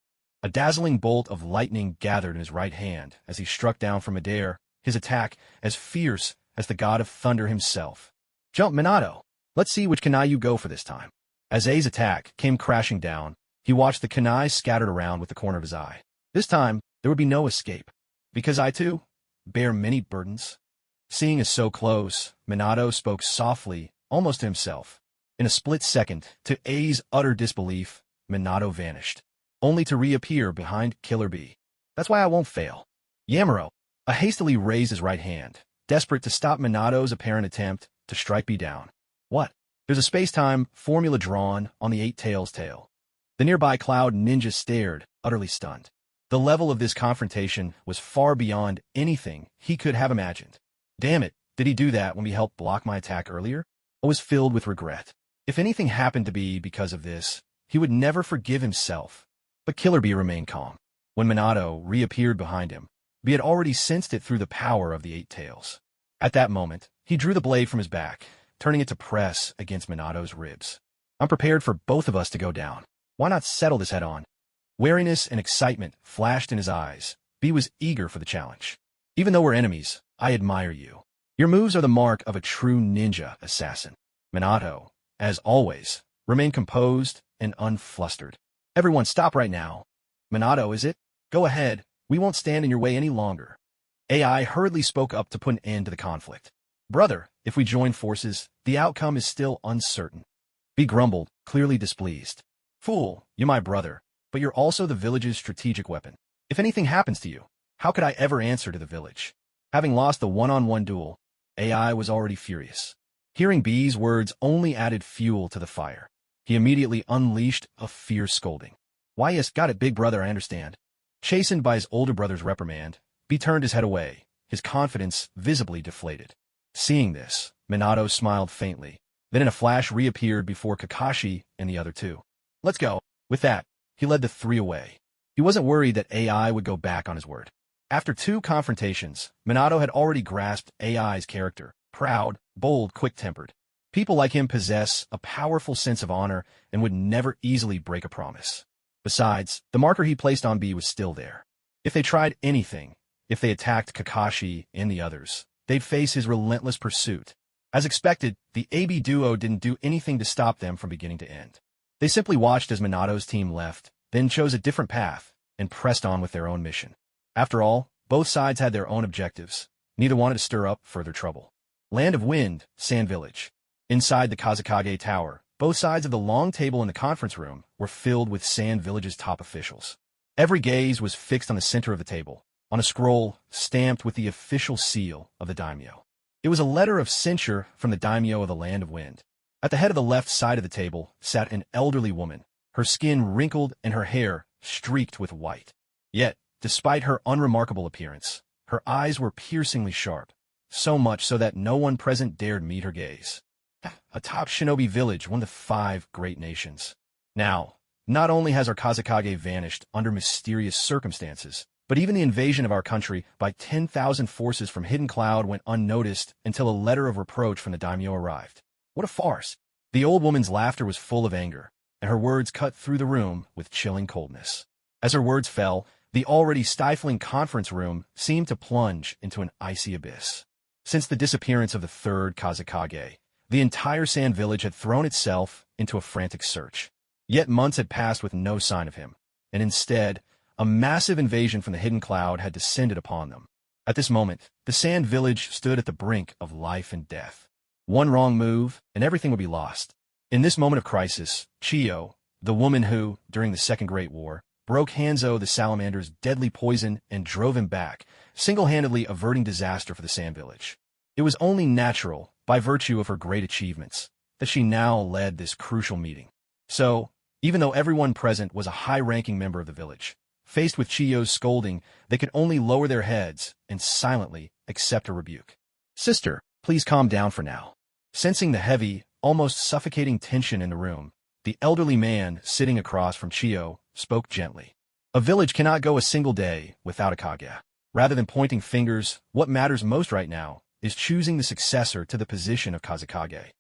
A dazzling bolt of lightning gathered in his right hand as he struck down from midair, his attack as fierce as the god of thunder himself. Jump, Minato! Let's see which kunai you go for this time. As A's attack came crashing down, he watched the kunai scattered around with the corner of his eye. This time, there would be no escape, because I, too, bear many burdens. Seeing us so close, Minato spoke softly, almost to himself. In a split second, to A's utter disbelief, Minato vanished, only to reappear behind Killer Bee. That's why I won't fail. Yamaro hastily raised his right hand, desperate to stop Minato's apparent attempt to strike Bee down. What? There's a space-time formula drawn on the Eight Tails' tail. The nearby Cloud Ninja stared, utterly stunned. The level of this confrontation was far beyond anything he could have imagined. Damn it, did he do that when we helped block my attack earlier? I was filled with regret. If anything happened to Bee because of this, he would never forgive himself. But Killer Bee remained calm. When Minato reappeared behind him, Bee had already sensed it through the power of the Eight Tails. At that moment, he drew the blade from his back, turning it to press against Minato's ribs. I'm prepared for both of us to go down. Why not settle this head on? Wariness and excitement flashed in his eyes. B was eager for the challenge. Even though we're enemies, I admire you. Your moves are the mark of a true ninja assassin. Minato, as always, remained composed and unflustered. Everyone stop right now. Minato, is it? Go ahead. We won't stand in your way any longer. AI hurriedly spoke up to put an end to the conflict. Brother, if we join forces, the outcome is still uncertain. B grumbled, clearly displeased. Fool, you're my brother, but you're also the village's strategic weapon. If anything happens to you, how could I ever answer to the village? Having lost the one-on-one duel, AI was already furious. Hearing B's words only added fuel to the fire. He immediately unleashed a fierce scolding. Why, yes, got it, big brother, I understand. Chastened by his older brother's reprimand, B turned his head away, his confidence visibly deflated. Seeing this, Minato smiled faintly, then in a flash reappeared before Kakashi and the other two. Let's go. With that, he led the three away. He wasn't worried that AI would go back on his word. After two confrontations, Minato had already grasped AI's character, proud, bold, quick-tempered. People like him possess a powerful sense of honor and would never easily break a promise. Besides, the marker he placed on B was still there. If they tried anything, if they attacked Kakashi and the others, they'd face his relentless pursuit. As expected, the AB duo didn't do anything to stop them from beginning to end. They simply watched as Minato's team left, then chose a different path, and pressed on with their own mission. After all, both sides had their own objectives. Neither wanted to stir up further trouble. Land of Wind, Sand Village. Inside the Kazekage Tower, both sides of the long table in the conference room were filled with Sand Village's top officials. Every gaze was fixed on the center of the table, on a scroll stamped with the official seal of the daimyo. It was a letter of censure from the daimyo of the Land of Wind. At the head of the left side of the table sat an elderly woman, her skin wrinkled and her hair streaked with white. Yet, despite her unremarkable appearance, her eyes were piercingly sharp, so much so that no one present dared meet her gaze. A top shinobi village, one of the 5 great nations. Now, not only has our Kazekage vanished under mysterious circumstances, but even the invasion of our country by 10,000 forces from Hidden Cloud went unnoticed until a letter of reproach from the daimyo arrived. What a farce! The old woman's laughter was full of anger, and her words cut through the room with chilling coldness. As her words fell, the already stifling conference room seemed to plunge into an icy abyss. Since the disappearance of the 3rd Kazekage, the entire Sand Village had thrown itself into a frantic search. Yet months had passed with no sign of him, and instead, a massive invasion from the Hidden Cloud had descended upon them. At this moment, the Sand Village stood at the brink of life and death. One wrong move, and everything would be lost. In this moment of crisis, Chiyo, the woman who, during the Second Great War, broke Hanzo the Salamander's deadly poison and drove him back, single-handedly averting disaster for the Sand Village. It was only natural, by virtue of her great achievements, that she now led this crucial meeting. So, even though everyone present was a high-ranking member of the village, faced with Chiyo's scolding, they could only lower their heads and silently accept her rebuke. Sister, please calm down for now. Sensing the heavy, almost suffocating tension in the room, the elderly man sitting across from Chiyo spoke gently. A village cannot go a single day without a Kage. Rather than pointing fingers, what matters most right now is choosing the successor to the position of Kazekage.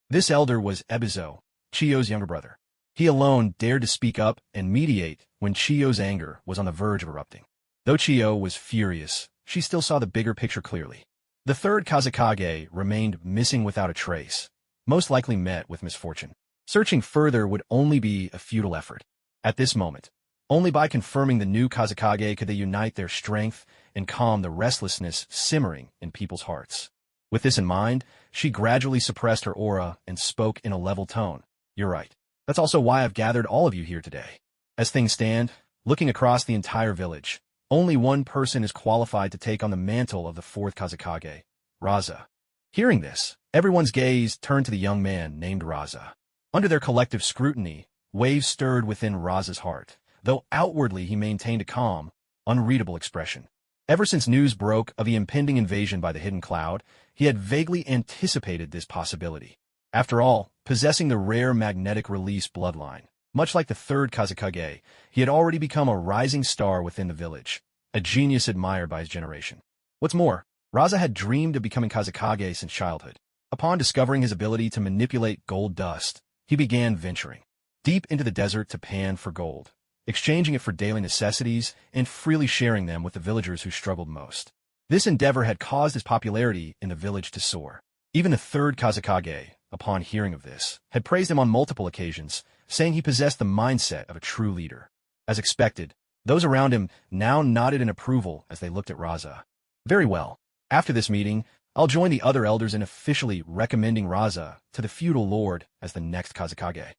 This elder was Ebizo, Chiyo's younger brother. He alone dared to speak up and mediate when Chiyo's anger was on the verge of erupting. Though Chiyo was furious, she still saw the bigger picture clearly. The 3rd Kazekage remained missing without a trace, most likely met with misfortune. Searching further would only be a futile effort. At this moment, only by confirming the new Kazekage could they unite their strength and calm the restlessness simmering in people's hearts. With this in mind, she gradually suppressed her aura and spoke in a level tone. You're right. That's also why I've gathered all of you here today. As things stand, looking across the entire village, only one person is qualified to take on the mantle of the 4th Kazekage, Raza. Hearing this, everyone's gaze turned to the young man named Raza. Under their collective scrutiny, waves stirred within Raza's heart, though outwardly he maintained a calm, unreadable expression. Ever since news broke of the impending invasion by the Hidden Cloud, he had vaguely anticipated this possibility. After all, possessing the rare magnetic release bloodline, much like the 3rd Kazekage, he had already become a rising star within the village, a genius admired by his generation. What's more, Raza had dreamed of becoming Kazekage since childhood. Upon discovering his ability to manipulate gold dust, he began venturing deep into the desert to pan for gold, exchanging it for daily necessities and freely sharing them with the villagers who struggled most. This endeavor had caused his popularity in the village to soar. Even the third Kazekage, upon hearing of this, had praised him on multiple occasions, saying he possessed the mindset of a true leader. As expected, those around him now nodded in approval as they looked at Raza. Very well. After this meeting, I'll join the other elders in officially recommending Raza to the feudal lord as the next Kazekage.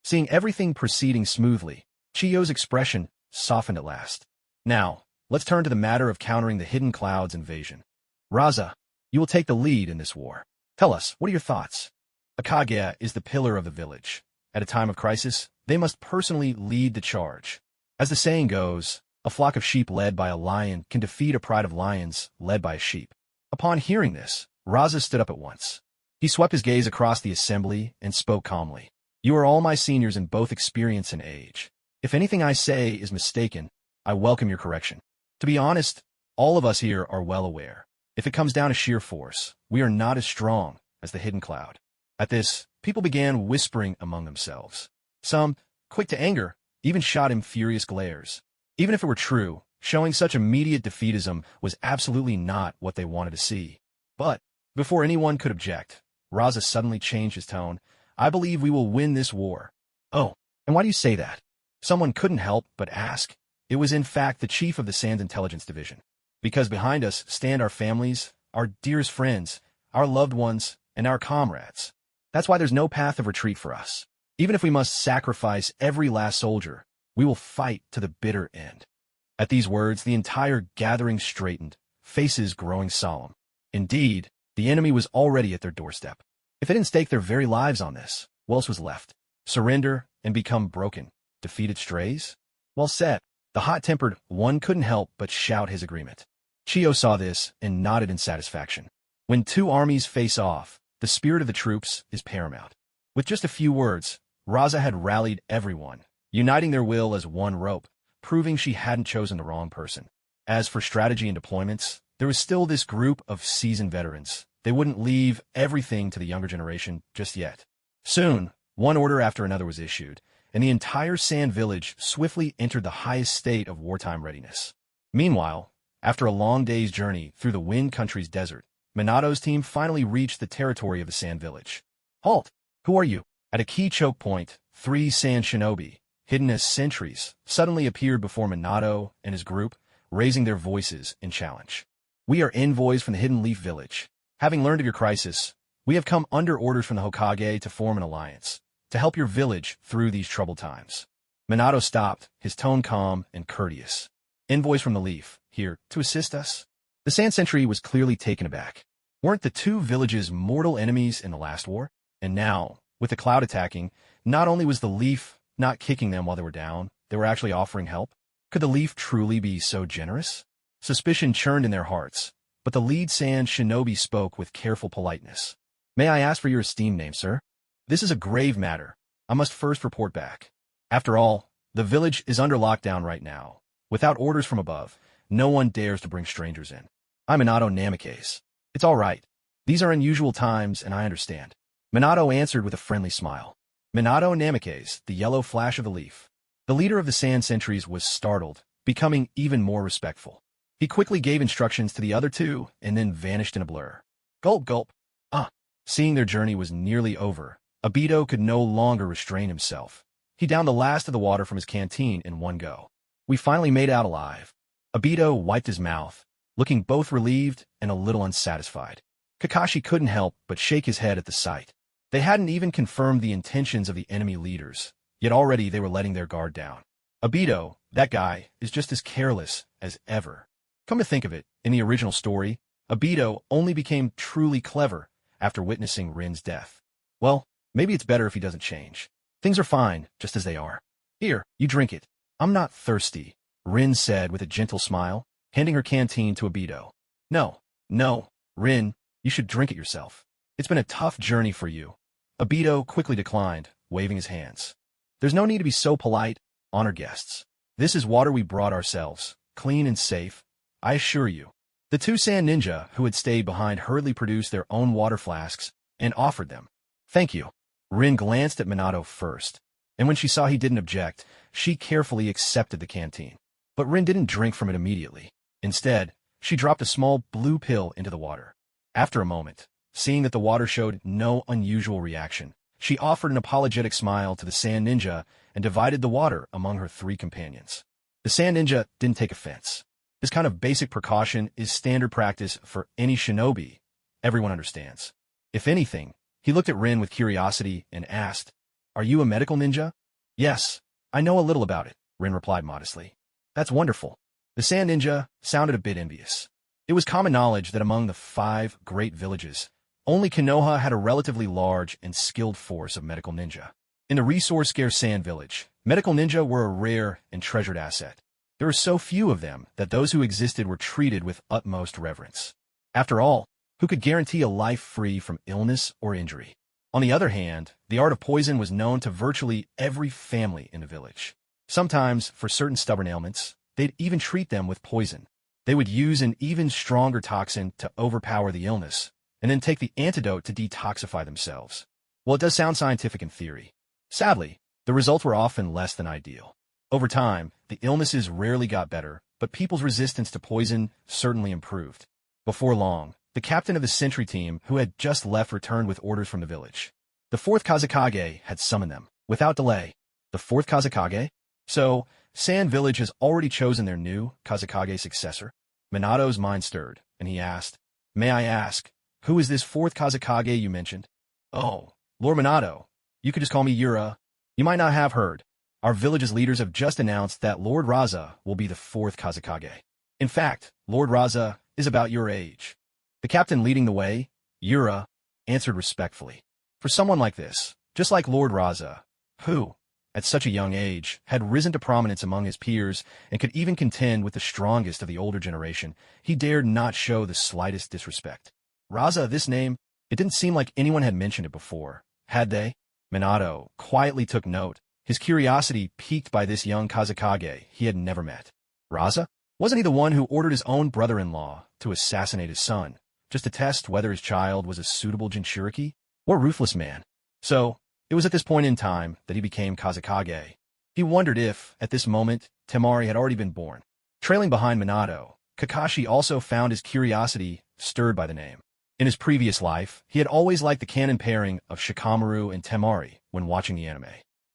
Seeing everything proceeding smoothly, Chiyo's expression softened at last. Now, let's turn to the matter of countering the Hidden Cloud's invasion. Raza, you will take the lead in this war. Tell us, what are your thoughts? A Kage is the pillar of the village. At a time of crisis, they must personally lead the charge. As the saying goes, a flock of sheep led by a lion can defeat a pride of lions led by a sheep. Upon hearing this, Raza stood up at once. He swept his gaze across the assembly and spoke calmly. You are all my seniors in both experience and age. If anything I say is mistaken, I welcome your correction. To be honest, all of us here are well aware. If it comes down to sheer force, we are not as strong as the Hidden Cloud. At this, people began whispering among themselves. Some, quick to anger, even shot him furious glares. Even if it were true, showing such immediate defeatism was absolutely not what they wanted to see. But, before anyone could object, Raza suddenly changed his tone. I believe we will win this war. Oh, and why do you say that? Someone couldn't help but ask. It was in fact the chief of the Sand's intelligence division. Because behind us stand our families, our dearest friends, our loved ones, and our comrades. That's why there's no path of retreat for us. Even if we must sacrifice every last soldier, we will fight to the bitter end. At these words, the entire gathering straightened, faces growing solemn. Indeed, the enemy was already at their doorstep. If they didn't stake their very lives on this, what else was left? Surrender and become broken, defeated strays? Well said. The hot-tempered one couldn't help but shout his agreement. Chiyo saw this and nodded in satisfaction. When two armies face off, the spirit of the troops is paramount. With just a few words, Raza had rallied everyone, uniting their will as one rope, proving she hadn't chosen the wrong person. As for strategy and deployments, there was still this group of seasoned veterans. They wouldn't leave everything to the younger generation just yet. Soon, one order after another was issued, and the entire Sand Village swiftly entered the highest state of wartime readiness. Meanwhile, after a long day's journey through the Wind Country's desert, Minato's team finally reached the territory of the Sand Village. Halt! Who are you? At a key choke point, 3 Sand Shinobi, hidden as sentries, suddenly appeared before Minato and his group, raising their voices in challenge. We are envoys from the Hidden Leaf Village. Having learned of your crisis, we have come under orders from the Hokage to form an alliance, to help your village through these troubled times. Minato stopped, his tone calm and courteous. Envoys from the Leaf, here to assist us? The Sand Sentry was clearly taken aback. Weren't the two villages mortal enemies in the last war? And now, with the Cloud attacking, not only was the Leaf not kicking them while they were down, they were actually offering help? Could the Leaf truly be so generous? Suspicion churned in their hearts, but the lead Sand Shinobi spoke with careful politeness. May I ask for your esteemed name, sir? This is a grave matter. I must first report back. After all, the village is under lockdown right now. Without orders from above, no one dares to bring strangers in. I'm Minato Namikaze. It's all right. These are unusual times, and I understand. Minato answered with a friendly smile. Minato Namikaze, the yellow flash of the leaf. The leader of the Sand Sentries was startled, becoming even more respectful. He quickly gave instructions to the other two and then vanished in a blur. Gulp, gulp. Seeing their journey was nearly over, Obito could no longer restrain himself. He downed the last of the water from his canteen in one go. We finally made out alive. Obito wiped his mouth, looking both relieved and a little unsatisfied. Kakashi couldn't help but shake his head at the sight. They hadn't even confirmed the intentions of the enemy leaders, yet already they were letting their guard down. Obito, that guy, is just as careless as ever. Come to think of it, in the original story, Obito only became truly clever after witnessing Rin's death. Well, maybe it's better if he doesn't change. Things are fine, just as they are. Here, you drink it. I'm not thirsty, Rin said with a gentle smile, handing her canteen to Obito. No, Rin, you should drink it yourself. It's been a tough journey for you. Obito quickly declined, waving his hands. There's no need to be so polite, honor guests. This is water we brought ourselves, clean and safe, I assure you. The two Sand Ninja who had stayed behind hurriedly produced their own water flasks and offered them. Thank you. Rin glanced at Minato first, and when she saw he didn't object, she carefully accepted the canteen. But Rin didn't drink from it immediately. Instead, she dropped a small blue pill into the water. After a moment, seeing that the water showed no unusual reaction, she offered an apologetic smile to the Sand Ninja and divided the water among her 3 companions. The Sand Ninja didn't take offense. This kind of basic precaution is standard practice for any shinobi. Everyone understands. If anything, he looked at Rin with curiosity and asked, "Are you a medical ninja?" "Yes, I know a little about it," Rin replied modestly. "That's wonderful." The Sand Ninja sounded a bit envious. It was common knowledge that among the 5 great villages, only Konoha had a relatively large and skilled force of medical ninja. In the resource-scarce Sand Village, medical ninja were a rare and treasured asset. There were so few of them that those who existed were treated with utmost reverence. After all, who could guarantee a life free from illness or injury? On the other hand, the art of poison was known to virtually every family in the village. Sometimes, for certain stubborn ailments, they'd even treat them with poison. They would use an even stronger toxin to overpower the illness, and then take the antidote to detoxify themselves. Well, it does sound scientific in theory. Sadly, the results were often less than ideal. Over time, the illnesses rarely got better, but people's resistance to poison certainly improved. Before long, the captain of the sentry team, who had just left, returned with orders from the village. The 4th Kazekage had summoned them, without delay. The 4th Kazekage? So, Sand Village has already chosen their new Kazekage successor? Minato's mind stirred, and he asked, "May I ask, who is this 4th Kazekage you mentioned?" "Oh, Lord Minato. You could just call me Yura. You might not have heard. Our village's leaders have just announced that Lord Raza will be the 4th Kazekage. In fact, Lord Raza is about your age." The captain leading the way, Yura, answered respectfully. For someone like this, just like Lord Raza, who, at such a young age, had risen to prominence among his peers and could even contend with the strongest of the older generation, he dared not show the slightest disrespect. Raza, this name, it didn't seem like anyone had mentioned it before, had they? Minato quietly took note, his curiosity piqued by this young Kazekage he had never met. Raza? Wasn't he the one who ordered his own brother-in-law to assassinate his son, just to test whether his child was a suitable Jinchuriki? What ruthless man. So, it was at this point in time that he became Kazekage. He wondered if, at this moment, Temari had already been born. Trailing behind Minato, Kakashi also found his curiosity stirred by the name. In his previous life, he had always liked the canon pairing of Shikamaru and Temari when watching the anime.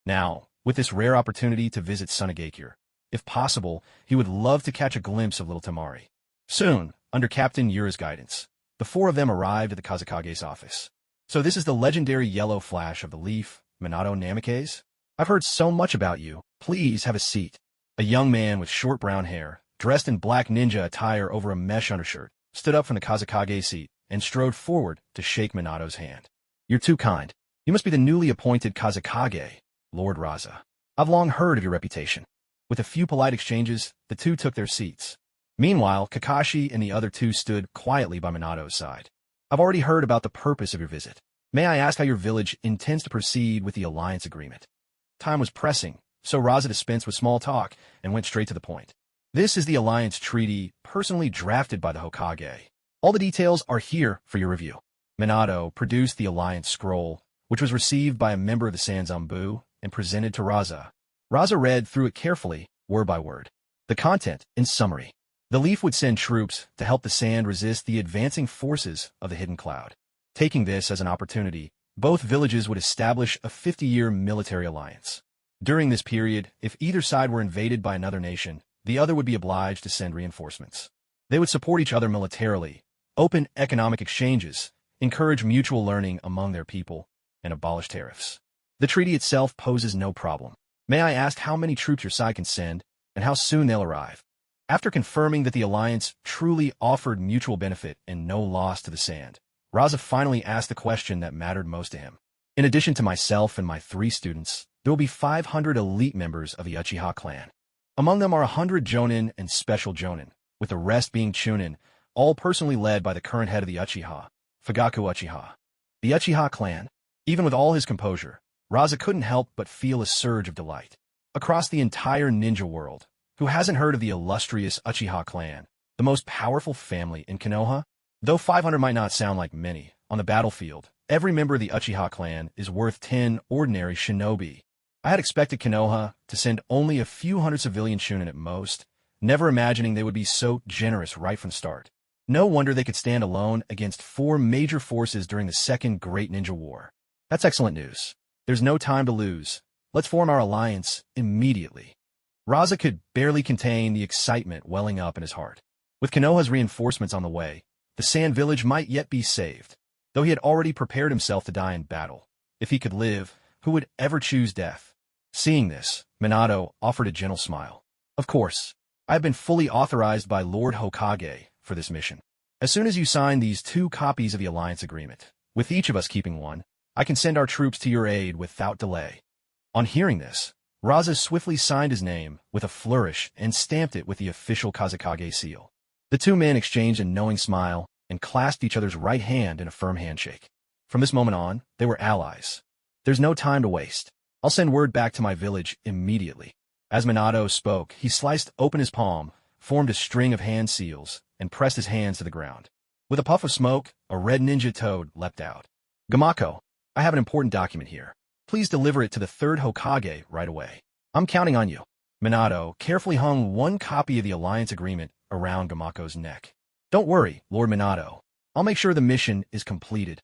Now, with this rare opportunity to visit Sunagakure, if possible, he would love to catch a glimpse of little Temari. Soon, under Captain Yura's guidance, the 4 of them arrived at the Kazekage's office. "So this is the legendary yellow flash of the leaf, Minato Namikaze? I've heard so much about you. Please have a seat." A young man with short brown hair, dressed in black ninja attire over a mesh undershirt, stood up from the Kazekage seat and strode forward to shake Minato's hand. "You're too kind. You must be the newly appointed Kazekage, Lord Raza. I've long heard of your reputation." With a few polite exchanges, the 2 took their seats. Meanwhile, Kakashi and the other 2 stood quietly by Minato's side. "I've already heard about the purpose of your visit. May I ask how your village intends to proceed with the alliance agreement?" Time was pressing, so Raza dispensed with small talk and went straight to the point. "This is the alliance treaty personally drafted by the Hokage. All the details are here for your review." Minato produced the alliance scroll, which was received by a member of the Sanzanbu and presented to Raza. Raza read through it carefully, word by word. The content, in summary. The leaf would send troops to help the sand resist the advancing forces of the Hidden Cloud. Taking this as an opportunity, both villages would establish a 50-year military alliance. During this period, if either side were invaded by another nation, the other would be obliged to send reinforcements. They would support each other militarily, open economic exchanges, encourage mutual learning among their people, and abolish tariffs. The treaty itself poses no problem. May I ask how many troops your side can send, and how soon they'll arrive? After confirming that the alliance truly offered mutual benefit and no loss to the sand, Raza finally asked the question that mattered most to him. "In addition to myself and my 3 students, there will be 500 elite members of the Uchiha clan. Among them are 100 Jonin and special Jonin, with the rest being Chunin, all personally led by the current head of the Uchiha, Fugaku Uchiha." The Uchiha clan? Even with all his composure, Raza couldn't help but feel a surge of delight. Across the entire ninja world, who hasn't heard of the illustrious Uchiha clan, the most powerful family in Konoha? Though 500 might not sound like many, on the battlefield, every member of the Uchiha clan is worth 10 ordinary shinobi. I had expected Konoha to send only a few hundred civilian shunin at most, never imagining they would be so generous right from the start. No wonder they could stand alone against 4 major forces during the Second Great Ninja War. That's excellent news. There's no time to lose. Let's form our alliance immediately. Raza could barely contain the excitement welling up in his heart. With Konoha's reinforcements on the way, the Sand Village might yet be saved. Though he had already prepared himself to die in battle. If he could live, who would ever choose death? Seeing this, Minato offered a gentle smile. Of course, I have been fully authorized by Lord Hokage for this mission. As soon as you sign these 2 copies of the alliance agreement, with each of us keeping one, I can send our troops to your aid without delay. On hearing this, Raza swiftly signed his name with a flourish and stamped it with the official Kazekage seal. The 2 men exchanged a knowing smile and clasped each other's right hand in a firm handshake. From this moment on, they were allies. There's no time to waste. I'll send word back to my village immediately. As Minato spoke, he sliced open his palm, formed a string of hand seals, and pressed his hands to the ground. With a puff of smoke, a red ninja toad leapt out. Gamako, I have an important document here. Please deliver it to the 3rd Hokage right away. I'm counting on you. Minato carefully hung 1 copy of the alliance agreement around Gamako's neck. Don't worry, Lord Minato. I'll make sure the mission is completed.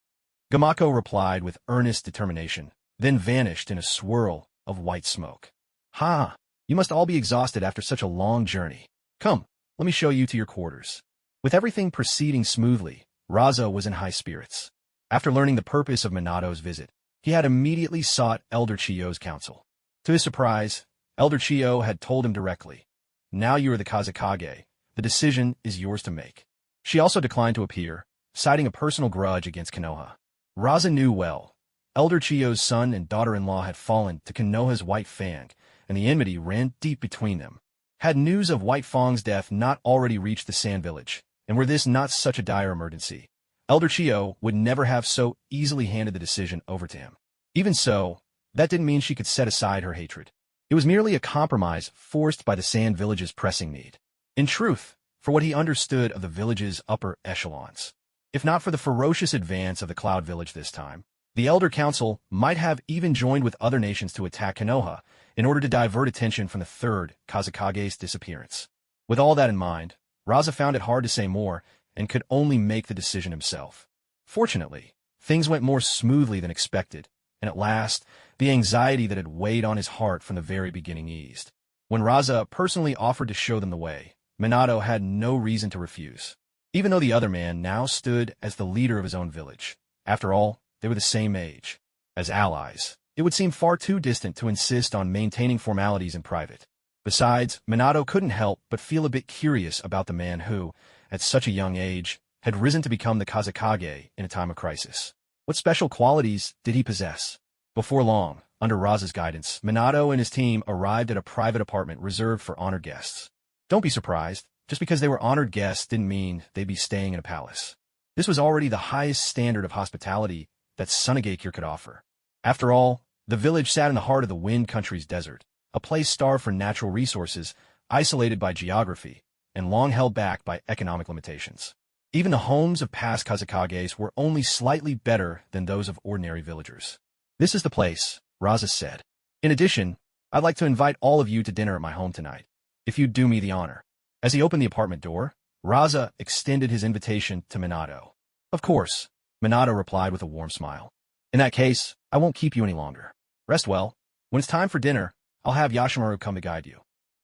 Gamako replied with earnest determination, then vanished in a swirl of white smoke. Ha! You must all be exhausted after such a long journey. Come, let me show you to your quarters. With everything proceeding smoothly, Raza was in high spirits. After learning the purpose of Minato's visit, he had immediately sought Elder Chiyo's counsel. To his surprise, Elder Chiyo had told him directly, "Now you are the Kazekage. The decision is yours to make." She also declined to appear, citing a personal grudge against Konoha. Raza knew well. Elder Chiyo's son and daughter-in-law had fallen to Konoha's White Fang, and the enmity ran deep between them. Had news of White Fang's death not already reached the Sand Village, and were this not such a dire emergency, Elder Chiyo would never have so easily handed the decision over to him. Even so, that didn't mean she could set aside her hatred. It was merely a compromise forced by the Sand Village's pressing need. In truth, for what he understood of the village's upper echelons. If not for the ferocious advance of the Cloud Village this time, the Elder Council might have even joined with other nations to attack Konoha in order to divert attention from the 3rd Kazekage's disappearance. With all that in mind, Raza found it hard to say more and could only make the decision himself. Fortunately, things went more smoothly than expected, and at last, the anxiety that had weighed on his heart from the very beginning eased. When Raza personally offered to show them the way, Minato had no reason to refuse. Even though the other man now stood as the leader of his own village. After all, they were the same age. As allies, it would seem far too distant to insist on maintaining formalities in private. Besides, Minato couldn't help but feel a bit curious about the man who, at such a young age, had risen to become the Kazekage in a time of crisis. What special qualities did he possess? Before long, under Raza's guidance, Minato and his team arrived at a private apartment reserved for honored guests. Don't be surprised. Just because they were honored guests didn't mean they'd be staying in a palace. This was already the highest standard of hospitality that Sunagakure could offer. After all, the village sat in the heart of the Wind Country's desert, a place starved for natural resources, isolated by geography, and long held back by economic limitations. Even the homes of past Kazekages were only slightly better than those of ordinary villagers. This is the place, Raza said. In addition, I'd like to invite all of you to dinner at my home tonight, if you'd do me the honor. As he opened the apartment door, Raza extended his invitation to Minato. Of course, Minato replied with a warm smile. In that case, I won't keep you any longer. Rest well. When it's time for dinner, I'll have Yashimaru come to guide you.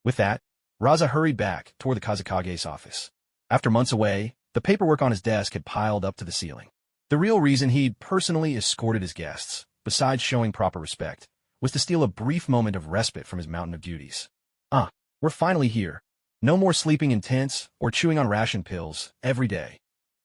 With that, Raza hurried back toward the Kazekage's office. After months away, the paperwork on his desk had piled up to the ceiling. The real reason he'd personally escorted his guests, besides showing proper respect, was to steal a brief moment of respite from his mountain of duties. We're finally here. No more sleeping in tents or chewing on ration pills every day.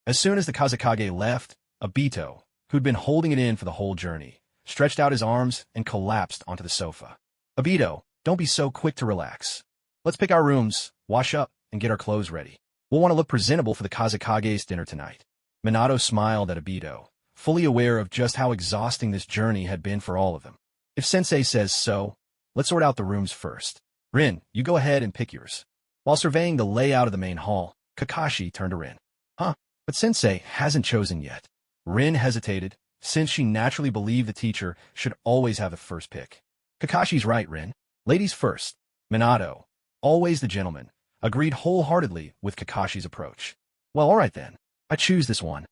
As soon as the Kazekage left, Obito, who'd been holding it in for the whole journey, stretched out his arms and collapsed onto the sofa. Obito, don't be so quick to relax. Let's pick our rooms, wash up, and get our clothes ready. We'll want to look presentable for the Kazekage's dinner tonight. Minato smiled at Obito, fully aware of just how exhausting this journey had been for all of them. If Sensei says so, let's sort out the rooms first. Rin, you go ahead and pick yours. While surveying the layout of the main hall, Kakashi turned to Rin. But Sensei hasn't chosen yet. Rin hesitated, since she naturally believed the teacher should always have the first pick. Kakashi's right, Rin. Ladies first. Minato, always the gentleman, agreed wholeheartedly with Kakashi's approach. Well, all right then. I choose this one.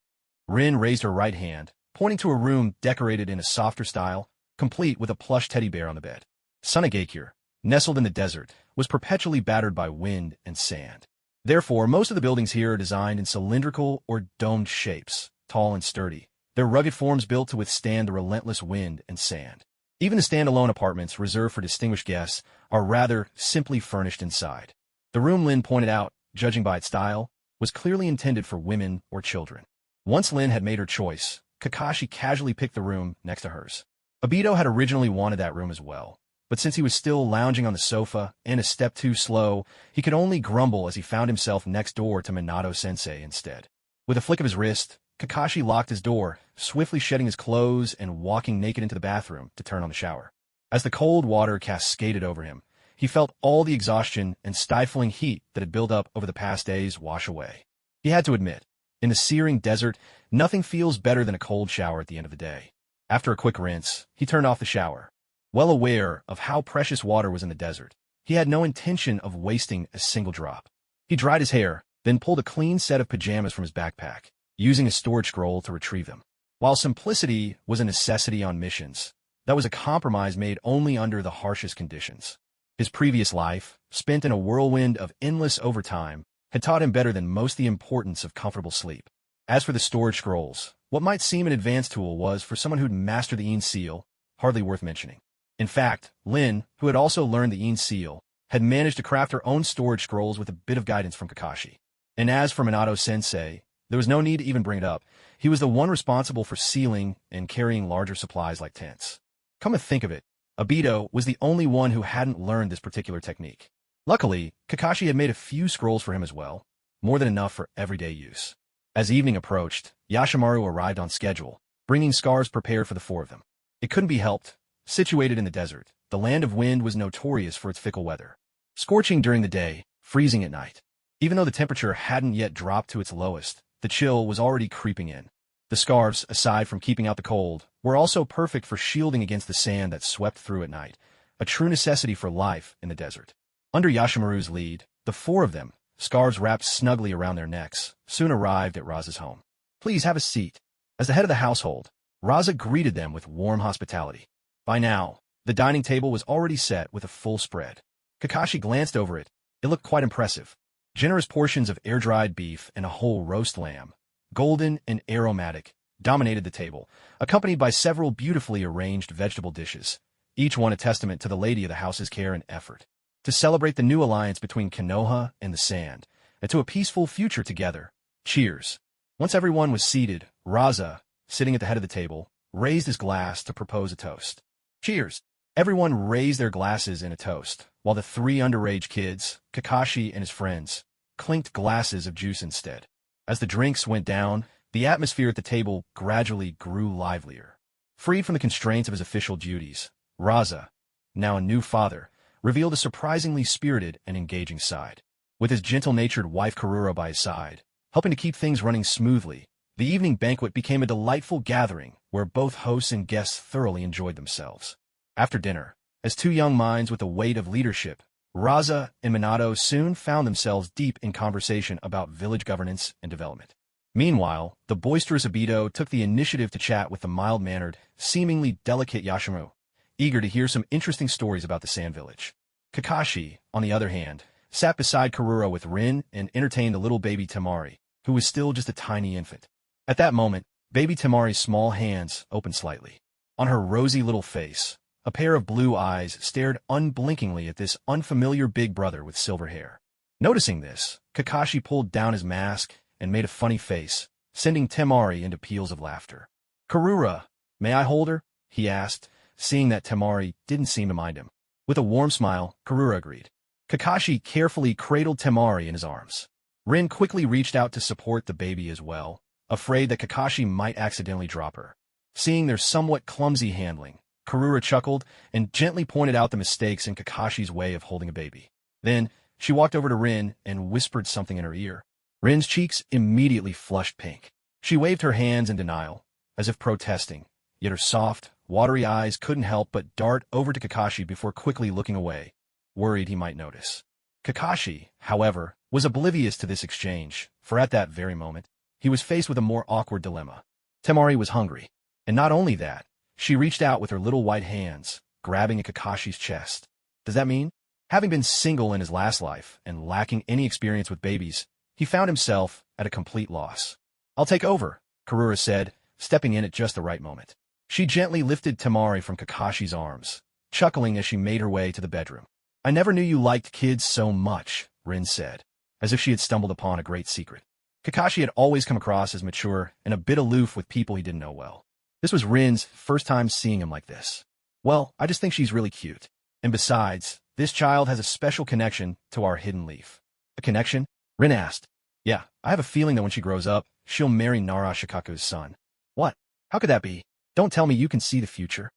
Rin raised her right hand, pointing to a room decorated in a softer style, complete with a plush teddy bear on the bed. Sunagakure, nestled in the desert, was perpetually battered by wind and sand. Therefore, most of the buildings here are designed in cylindrical or domed shapes, tall and sturdy, their rugged forms built to withstand the relentless wind and sand. Even the standalone apartments reserved for distinguished guests are rather simply furnished inside. The room, Lin pointed out, judging by its style, was clearly intended for women or children. Once Lin had made her choice, Kakashi casually picked the room next to hers. Obito had originally wanted that room as well, but since he was still lounging on the sofa and a step too slow, he could only grumble as he found himself next door to Minato-sensei instead. With a flick of his wrist, Kakashi locked his door, swiftly shedding his clothes and walking naked into the bathroom to turn on the shower. As the cold water cascaded over him, he felt all the exhaustion and stifling heat that had built up over the past days wash away. He had to admit, in the searing desert, nothing feels better than a cold shower at the end of the day. After a quick rinse, he turned off the shower. Well aware of how precious water was in the desert, he had no intention of wasting a single drop. He dried his hair, then pulled a clean set of pajamas from his backpack, using a storage scroll to retrieve them. While simplicity was a necessity on missions, that was a compromise made only under the harshest conditions. His previous life, spent in a whirlwind of endless overtime, had taught him better than most the importance of comfortable sleep. As for the storage scrolls, what might seem an advanced tool was, for someone who'd mastered the Een seal, hardly worth mentioning. In fact, Lin, who had also learned the Een seal, had managed to craft her own storage scrolls with a bit of guidance from Kakashi. And as for Minato-sensei, there was no need to even bring it up. He was the one responsible for sealing and carrying larger supplies like tents. Come to think of it, Obito was the only one who hadn't learned this particular technique. Luckily, Kakashi had made a few scrolls for him as well, more than enough for everyday use. As evening approached, Yashimaru arrived on schedule, bringing scarves prepared for the four of them. It couldn't be helped. Situated in the desert, the land of wind was notorious for its fickle weather. Scorching during the day, freezing at night. Even though the temperature hadn't yet dropped to its lowest, the chill was already creeping in. The scarves, aside from keeping out the cold, were also perfect for shielding against the sand that swept through at night, a true necessity for life in the desert. Under Yashimaru's lead, the four of them, scarves wrapped snugly around their necks, soon arrived at Raza's home. Please have a seat. As the head of the household, Raza greeted them with warm hospitality. By now, the dining table was already set with a full spread. Kakashi glanced over it. It looked quite impressive. Generous portions of air-dried beef and a whole roast lamb, golden and aromatic, dominated the table, accompanied by several beautifully arranged vegetable dishes, each one a testament to the lady of the house's care and effort. To celebrate the new alliance between Konoha and the sand, and to a peaceful future together. Cheers. Once everyone was seated, Raza, sitting at the head of the table, raised his glass to propose a toast. Cheers. Everyone raised their glasses in a toast, while the three underage kids, Kakashi and his friends, clinked glasses of juice instead. As the drinks went down, the atmosphere at the table gradually grew livelier. Freed from the constraints of his official duties, Raza, now a new father, revealed a surprisingly spirited and engaging side. With his gentle-natured wife Karura by his side, helping to keep things running smoothly, the evening banquet became a delightful gathering where both hosts and guests thoroughly enjoyed themselves. After dinner, as two young minds with the weight of leadership, Raza and Minato soon found themselves deep in conversation about village governance and development. Meanwhile, the boisterous Obito took the initiative to chat with the mild-mannered, seemingly delicate Yashimaru, eager to hear some interesting stories about the Sand Village. Kakashi, on the other hand, sat beside Karura with Rin and entertained the little baby Temari, who was still just a tiny infant. At that moment, baby Temari's small hands opened slightly. On her rosy little face, a pair of blue eyes stared unblinkingly at this unfamiliar big brother with silver hair. Noticing this, Kakashi pulled down his mask and made a funny face, sending Temari into peals of laughter. "Karura, may I hold her?" he asked, seeing that Temari didn't seem to mind him. With a warm smile, Karura agreed. Kakashi carefully cradled Temari in his arms. Rin quickly reached out to support the baby as well, afraid that Kakashi might accidentally drop her. Seeing their somewhat clumsy handling, Karura chuckled and gently pointed out the mistakes in Kakashi's way of holding a baby. Then, she walked over to Rin and whispered something in her ear. Rin's cheeks immediately flushed pink. She waved her hands in denial, as if protesting, yet her soft, watery eyes couldn't help but dart over to Kakashi before quickly looking away, worried he might notice. Kakashi, however, was oblivious to this exchange, for at that very moment, he was faced with a more awkward dilemma. Temari was hungry, and not only that, she reached out with her little white hands, grabbing at Kakashi's chest. Does that mean? Having been single in his last life and lacking any experience with babies, he found himself at a complete loss. "I'll take over," Karura said, stepping in at just the right moment. She gently lifted Temari from Kakashi's arms, chuckling as she made her way to the bedroom. "I never knew you liked kids so much," Rin said, as if she had stumbled upon a great secret. Kakashi had always come across as mature and a bit aloof with people he didn't know well. This was Rin's first time seeing him like this. "Well, I just think she's really cute. And besides, this child has a special connection to our hidden leaf." "A connection?" Rin asked. "Yeah, I have a feeling that when she grows up, she'll marry Narashikaku's son." "What? How could that be? Don't tell me you can see the future."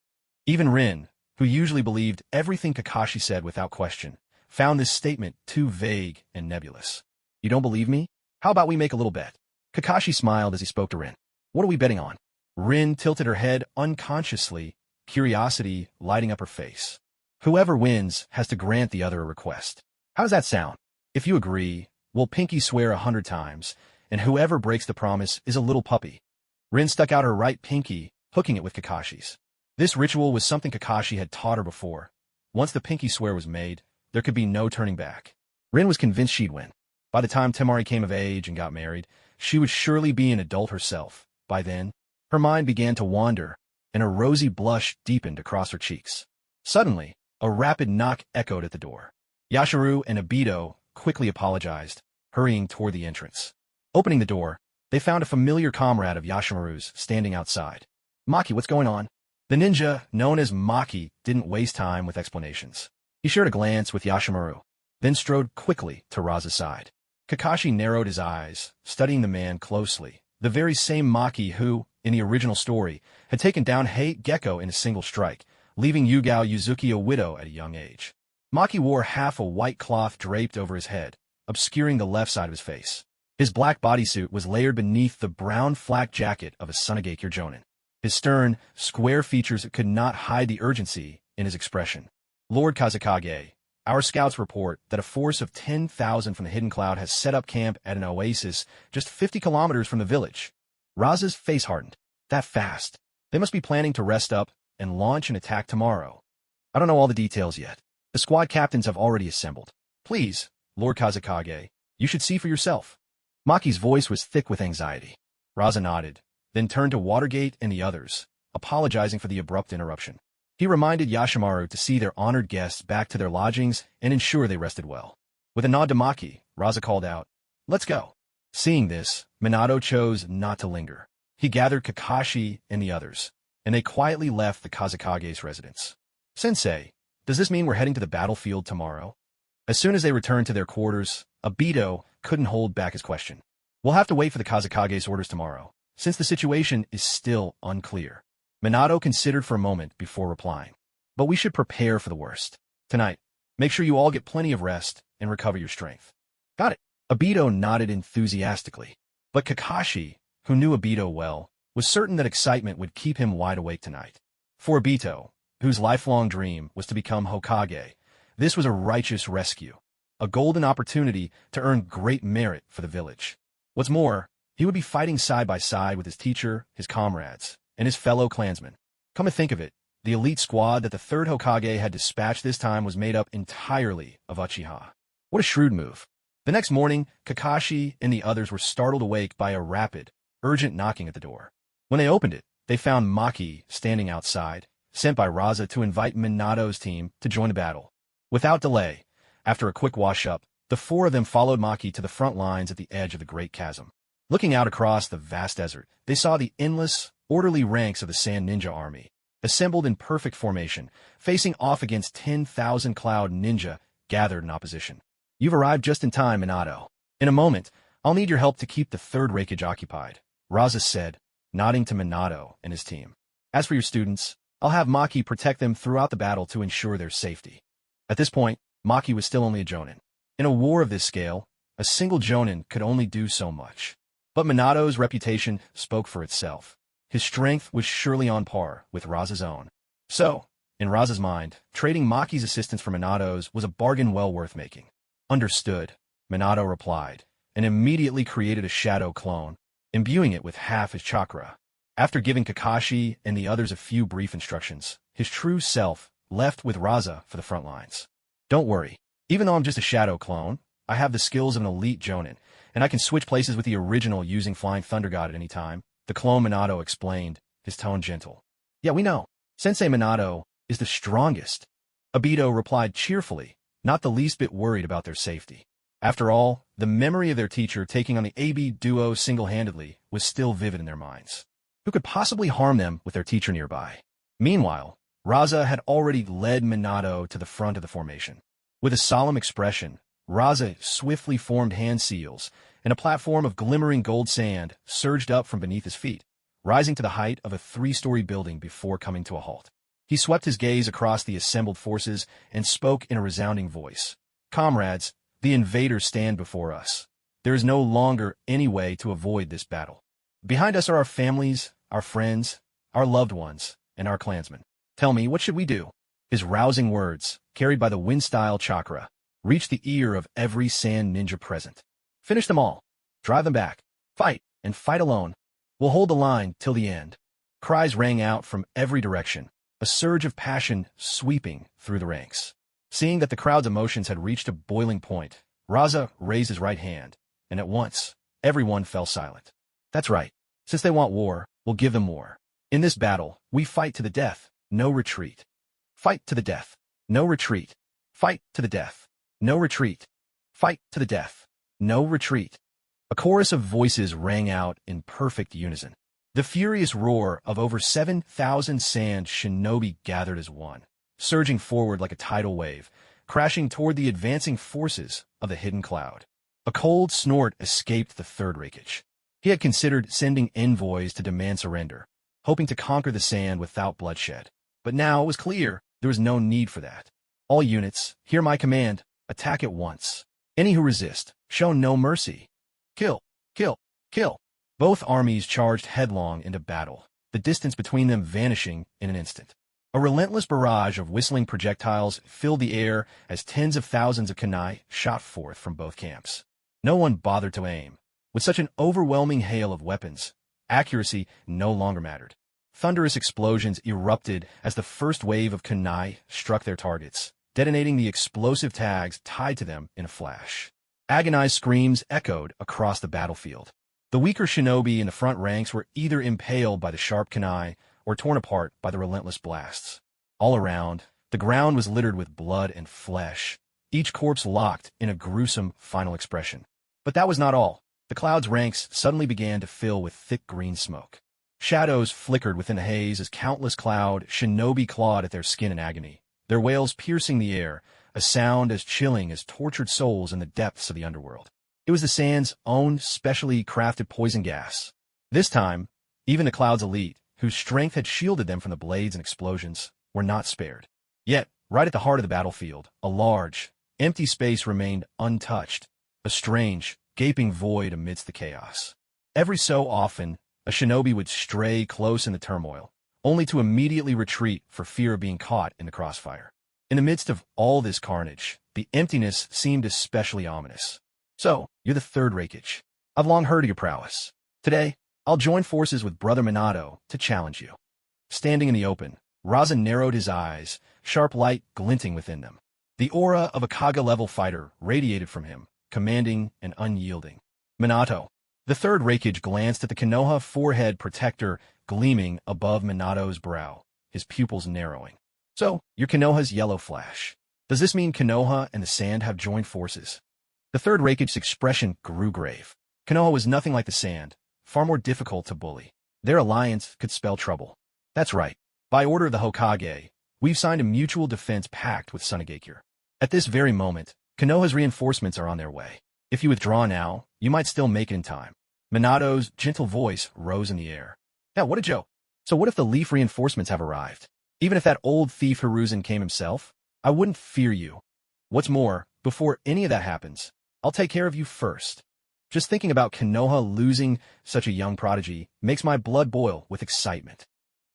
Even Rin, who usually believed everything Kakashi said without question, found this statement too vague and nebulous. "You don't believe me? How about we make a little bet?" Kakashi smiled as he spoke to Rin. "What are we betting on?" Rin tilted her head unconsciously, curiosity lighting up her face. "Whoever wins has to grant the other a request. How does that sound? If you agree, we'll pinky swear 100 times, and whoever breaks the promise is a little puppy." Rin stuck out her right pinky, hooking it with Kakashi's. This ritual was something Kakashi had taught her before. Once the pinky swear was made, there could be no turning back. Rin was convinced she'd win. By the time Temari came of age and got married, she would surely be an adult herself. By then, her mind began to wander, and a rosy blush deepened across her cheeks. Suddenly, a rapid knock echoed at the door. Yasharu and Obito quickly apologized, hurrying toward the entrance. Opening the door, they found a familiar comrade of Yashimaru's standing outside. "Maki, what's going on?" The ninja, known as Maki, didn't waste time with explanations. He shared a glance with Yashimaru, then strode quickly to Raza's side. Kakashi narrowed his eyes, studying the man closely, the very same Maki who, in the original story, had taken down Hei Gecko in a single strike, leaving Yugao Yuzuki a widow at a young age. Maki wore half a white cloth draped over his head, obscuring the left side of his face. His black bodysuit was layered beneath the brown flak jacket of a Sunagakure Jonin. His stern, square features could not hide the urgency in his expression. "Lord Kazekage, our scouts report that a force of 10,000 from the Hidden Cloud has set up camp at an oasis just 50 kilometers from the village." Raza's face hardened. "That fast? They must be planning to rest up and launch an attack tomorrow." "I don't know all the details yet. The squad captains have already assembled. Please, Lord Kazekage, you should see for yourself." Maki's voice was thick with anxiety. Raza nodded, then turned to Watergate and the others, apologizing for the abrupt interruption. He reminded Yashimaru to see their honored guests back to their lodgings and ensure they rested well. With a nod to Maki, Raza called out, "Let's go." Seeing this, Minato chose not to linger. He gathered Kakashi and the others, and they quietly left the Kazekage's residence. "Sensei, does this mean we're heading to the battlefield tomorrow?" As soon as they returned to their quarters, Obito couldn't hold back his question. "We'll have to wait for the Kazekage's orders tomorrow, since the situation is still unclear." Minato considered for a moment before replying. "But we should prepare for the worst. Tonight, make sure you all get plenty of rest and recover your strength." "Got it." Obito nodded enthusiastically. But Kakashi, who knew Obito well, was certain that excitement would keep him wide awake tonight. For Obito, whose lifelong dream was to become Hokage, this was a righteous rescue, a golden opportunity to earn great merit for the village. What's more, he would be fighting side by side with his teacher, his comrades, and his fellow clansmen. Come to think of it, the elite squad that the third Hokage had dispatched this time was made up entirely of Uchiha. What a shrewd move. The next morning, Kakashi and the others were startled awake by a rapid, urgent knocking at the door. When they opened it, they found Maki standing outside, sent by Raza to invite Minato's team to join the battle. Without delay, after a quick wash-up, the four of them followed Maki to the front lines at the edge of the Great Chasm. Looking out across the vast desert, they saw the endless, orderly ranks of the Sand Ninja Army, assembled in perfect formation, facing off against 10,000 Cloud Ninja gathered in opposition. "You've arrived just in time, Minato. In a moment, I'll need your help to keep the third Raikage occupied," Raza said, nodding to Minato and his team. "As for your students, I'll have Maki protect them throughout the battle to ensure their safety." At this point, Maki was still only a Jonin. In a war of this scale, a single Jonin could only do so much. But Minato's reputation spoke for itself. his strength was surely on par with Raza's own. So, in Raza's mind, trading Maki's assistance for Minato's was a bargain well worth making. Understood, Minato replied, and immediately created a shadow clone, imbuing it with half his chakra. After giving Kakashi and the others a few brief instructions, his true self left with Raza for the front lines. Don't worry, even though I'm just a shadow clone, I have the skills of an elite Jonin, and I can switch places with the original using Flying Thunder God at any time, the clone Minato explained, his tone gentle. Yeah, we know. Sensei Minato is the strongest. Obito replied cheerfully, not the least bit worried about their safety. After all, the memory of their teacher taking on the AB duo single-handedly was still vivid in their minds. Who could possibly harm them with their teacher nearby? Meanwhile, Raza had already led Minato to the front of the formation. With a solemn expression, Raza swiftly formed hand seals, and a platform of glimmering gold sand surged up from beneath his feet, rising to the height of a 3-story building before coming to a halt. He swept his gaze across the assembled forces and spoke in a resounding voice. Comrades, the invaders stand before us. There is no longer any way to avoid this battle. Behind us are our families, our friends, our loved ones, and our clansmen. Tell me, what should we do? His rousing words, carried by the wind-style chakra, reached the ear of every sand ninja present. Finish them all. Drive them back. Fight, and fight alone. We'll hold the line till the end. Cries rang out from every direction, a surge of passion sweeping through the ranks. Seeing that the crowd's emotions had reached a boiling point, Raza raised his right hand, and at once, everyone fell silent. That's right. Since they want war, we'll give them war. In this battle, we fight to the death, no retreat. Fight to the death, no retreat. Fight to the death, no retreat. Fight to the death, no retreat. A chorus of voices rang out in perfect unison. The furious roar of over 7,000 sand shinobi gathered as one, surging forward like a tidal wave, crashing toward the advancing forces of the hidden cloud. A cold snort escaped the third Reikage. He had considered sending envoys to demand surrender, hoping to conquer the sand without bloodshed. But now it was clear there was no need for that. All units, hear my command, attack at once. Any who resist, show no mercy. Kill, kill, kill. Both armies charged headlong into battle, the distance between them vanishing in an instant. A relentless barrage of whistling projectiles filled the air as tens of thousands of kunai shot forth from both camps. No one bothered to aim. With such an overwhelming hail of weapons, accuracy no longer mattered. Thunderous explosions erupted as the first wave of kunai struck their targets, detonating the explosive tags tied to them in a flash. Agonized screams echoed across the battlefield. The weaker shinobi in the front ranks were either impaled by the sharp kunai or torn apart by the relentless blasts. All around, the ground was littered with blood and flesh, each corpse locked in a gruesome final expression. But that was not all. The cloud's ranks suddenly began to fill with thick green smoke. Shadows flickered within the haze as countless cloud shinobi clawed at their skin in agony, their wails piercing the air, a sound as chilling as tortured souls in the depths of the underworld. It was the Sand's own specially crafted poison gas. This time, even the cloud's elite, whose strength had shielded them from the blades and explosions, were not spared. Yet, right at the heart of the battlefield, a large, empty space remained untouched, a strange, gaping void amidst the chaos. Every so often, a shinobi would stray close in the turmoil, only to immediately retreat for fear of being caught in the crossfire. In the midst of all this carnage, the emptiness seemed especially ominous. So, you're the third Reikage. I've long heard of your prowess. Today, I'll join forces with Brother Minato to challenge you. Standing in the open, Raza narrowed his eyes, sharp light glinting within them. The aura of a Kaga-level fighter radiated from him, commanding and unyielding. Minato. The third Reikage glanced at the Konoha forehead protector gleaming above Minato's brow, his pupils narrowing. So, you're Konoha's yellow flash. Does this mean Konoha and the Sand have joined forces? The third Reikage's expression grew grave. Konoha was nothing like the Sand, far more difficult to bully. Their alliance could spell trouble. That's right. By order of the Hokage, we've signed a mutual defense pact with Sunagakure. At this very moment, Konoha's reinforcements are on their way. If you withdraw now, you might still make it in time. Minato's gentle voice rose in the air. Yeah, what a joke. So what if the Leaf reinforcements have arrived? Even if that old thief Hiruzen came himself, I wouldn't fear you. What's more, before any of that happens, I'll take care of you first. Just thinking about Konoha losing such a young prodigy makes my blood boil with excitement.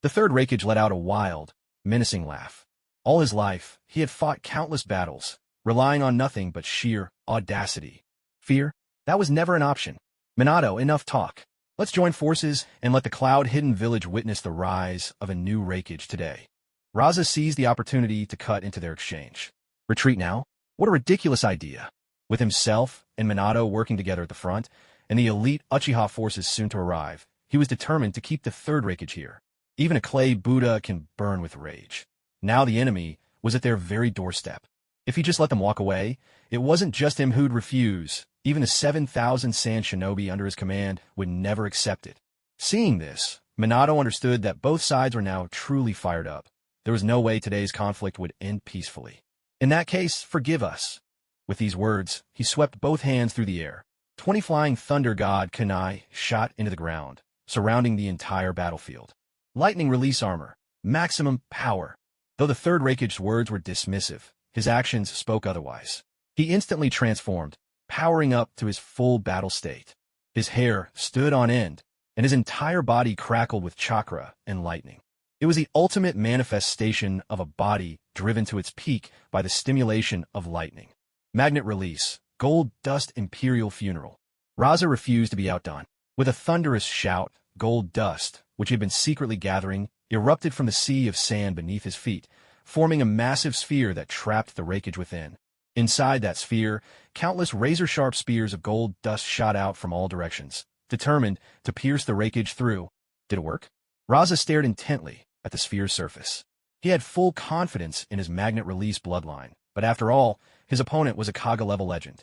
The third Raikage let out a wild, menacing laugh. All his life, he had fought countless battles, relying on nothing but sheer audacity. Fear? That was never an option. Minato, enough talk. Let's join forces and let the cloud-hidden village witness the rise of a new Raikage today. Raza seized the opportunity to cut into their exchange. Retreat now? What a ridiculous idea. With himself and Minato working together at the front, and the elite Uchiha forces soon to arrive, he was determined to keep the third Raikage here. Even a clay Buddha can burn with rage. Now the enemy was at their very doorstep. If he just let them walk away, it wasn't just him who'd refuse. Even the 7,000 sand shinobi under his command would never accept it. Seeing this, Minato understood that both sides were now truly fired up. There was no way today's conflict would end peacefully. In that case, forgive us. With these words, he swept both hands through the air. 20 flying thunder god kunai shot into the ground, surrounding the entire battlefield. Lightning release armor, maximum power. Though the third Raikage's words were dismissive, his actions spoke otherwise. He instantly transformed, powering up to his full battle state. His hair stood on end, and his entire body crackled with chakra and lightning. It was the ultimate manifestation of a body driven to its peak by the stimulation of lightning. Magnet release, gold dust imperial funeral. Raza refused to be outdone. With a thunderous shout, gold dust, which he had been secretly gathering, erupted from the sea of sand beneath his feet, forming a massive sphere that trapped the Raikage within. Inside that sphere, countless razor-sharp spears of gold dust shot out from all directions, determined to pierce the Raikage through. Did it work? Raza stared intently at the sphere's surface. He had full confidence in his magnet release bloodline, but after all, his opponent was a Kaga-level legend.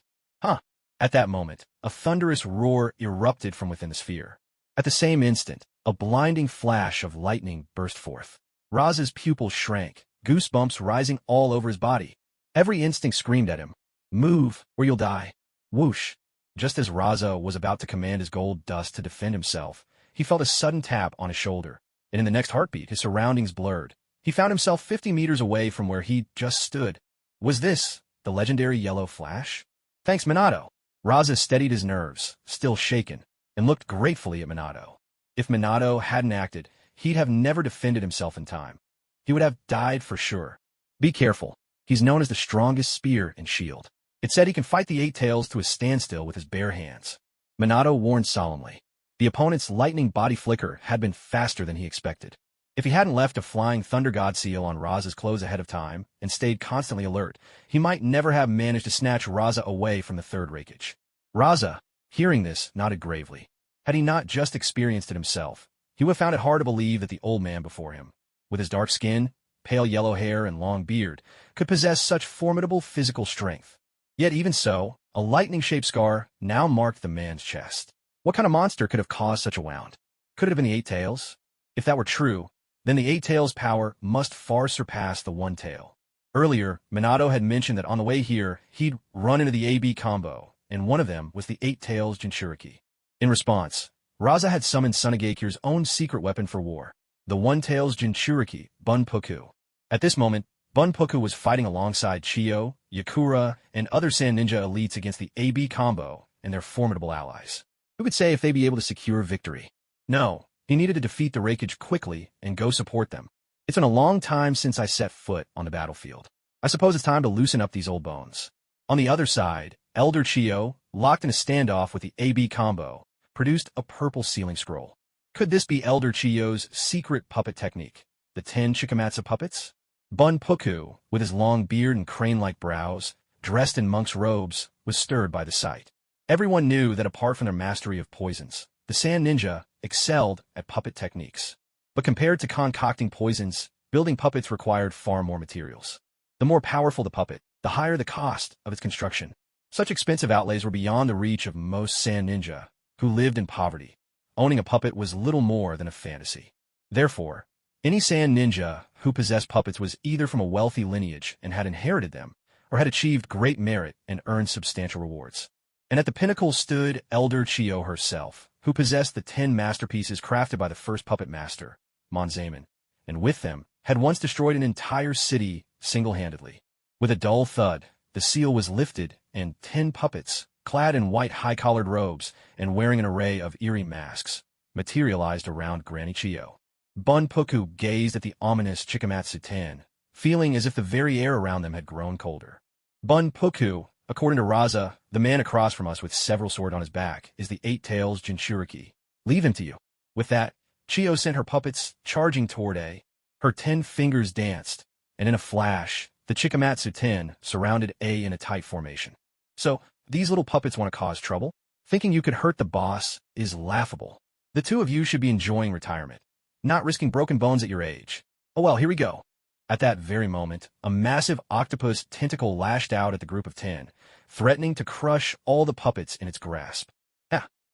At that moment, a thunderous roar erupted from within the sphere. At the same instant, a blinding flash of lightning burst forth. Raza's pupils shrank, goosebumps rising all over his body. Every instinct screamed at him, "Move, or you'll die." Whoosh! Just as Raza was about to command his gold dust to defend himself, he felt a sudden tap on his shoulder, and in the next heartbeat, his surroundings blurred. He found himself 50 meters away from where he just stood. Was this the legendary yellow flash? Thanks, Minato. Raza steadied his nerves, still shaken, and looked gratefully at Minato. If Minato hadn't acted, he'd have never defended himself in time. He would have died for sure. Be careful. He's known as the strongest spear and shield. It said he can fight the Eight Tails to a standstill with his bare hands. Minato warned solemnly. The opponent's lightning body flicker had been faster than he expected. If he hadn't left a flying Thunder God seal on Raza's clothes ahead of time and stayed constantly alert, he might never have managed to snatch Raza away from the third Raikage. Raza, hearing this, nodded gravely. Had he not just experienced it himself, he would have found it hard to believe that the old man before him, with his dark skin, pale yellow hair, and long beard, could possess such formidable physical strength. Yet even so, a lightning-shaped scar now marked the man's chest. What kind of monster could have caused such a wound? Could it have been the Eight Tails? If that were true, then the Eight Tails' power must far surpass the One Tail. Earlier, Minato had mentioned that on the way here, he'd run into the AB combo, and one of them was the Eight Tails Jinchuriki. In response, Raza had summoned Sunegakure's own secret weapon for war, the One Tails Jinchuriki, Bunpuku. At this moment, Bunpuku was fighting alongside Chiyo, Yakura, and other Sand Ninja elites against the AB combo and their formidable allies. Who could say if they'd be able to secure victory? No, he needed to defeat the Raikage quickly and go support them. It's been a long time since I set foot on the battlefield. I suppose it's time to loosen up these old bones. On the other side, Elder Chiyo, locked in a standoff with the AB combo, produced a purple sealing scroll. Could this be Elder Chiyo's secret puppet technique, the 10 Shikamatsu puppets? Bunpuku, with his long beard and crane-like brows, dressed in monk's robes, was stirred by the sight. Everyone knew that apart from their mastery of poisons, the Sand Ninja excelled at puppet techniques. But compared to concocting poisons, building puppets required far more materials. The more powerful the puppet, the higher the cost of its construction. Such expensive outlays were beyond the reach of most Sand Ninja, who lived in poverty. Owning a puppet was little more than a fantasy. Therefore, any Sand Ninja who possessed puppets was either from a wealthy lineage and had inherited them, or had achieved great merit and earned substantial rewards. And at the pinnacle stood Elder Chiyo herself, who possessed the 10 masterpieces crafted by the first puppet master, Monzaemon, and with them had once destroyed an entire city single-handedly. With a dull thud, the seal was lifted, and 10 puppets, clad in white high-collared robes and wearing an array of eerie masks, materialized around Granny Chiyo. Bunpuku gazed at the ominous Chikamatsu-ten, feeling as if the very air around them had grown colder. Bunpuku, according to Raza, the man across from us with several swords on his back, is the Eight Tails Jinchuriki. Leave him to you. With that, Chiyo sent her puppets charging toward A. Her 10 fingers danced, and in a flash, the Chikamatsu-ten surrounded A in a tight formation. So, these little puppets want to cause trouble? Thinking you could hurt the boss is laughable. The two of you should be enjoying retirement, not risking broken bones at your age. Oh well, here we go. At that very moment, a massive octopus tentacle lashed out at the group of 10, threatening to crush all the puppets in its grasp.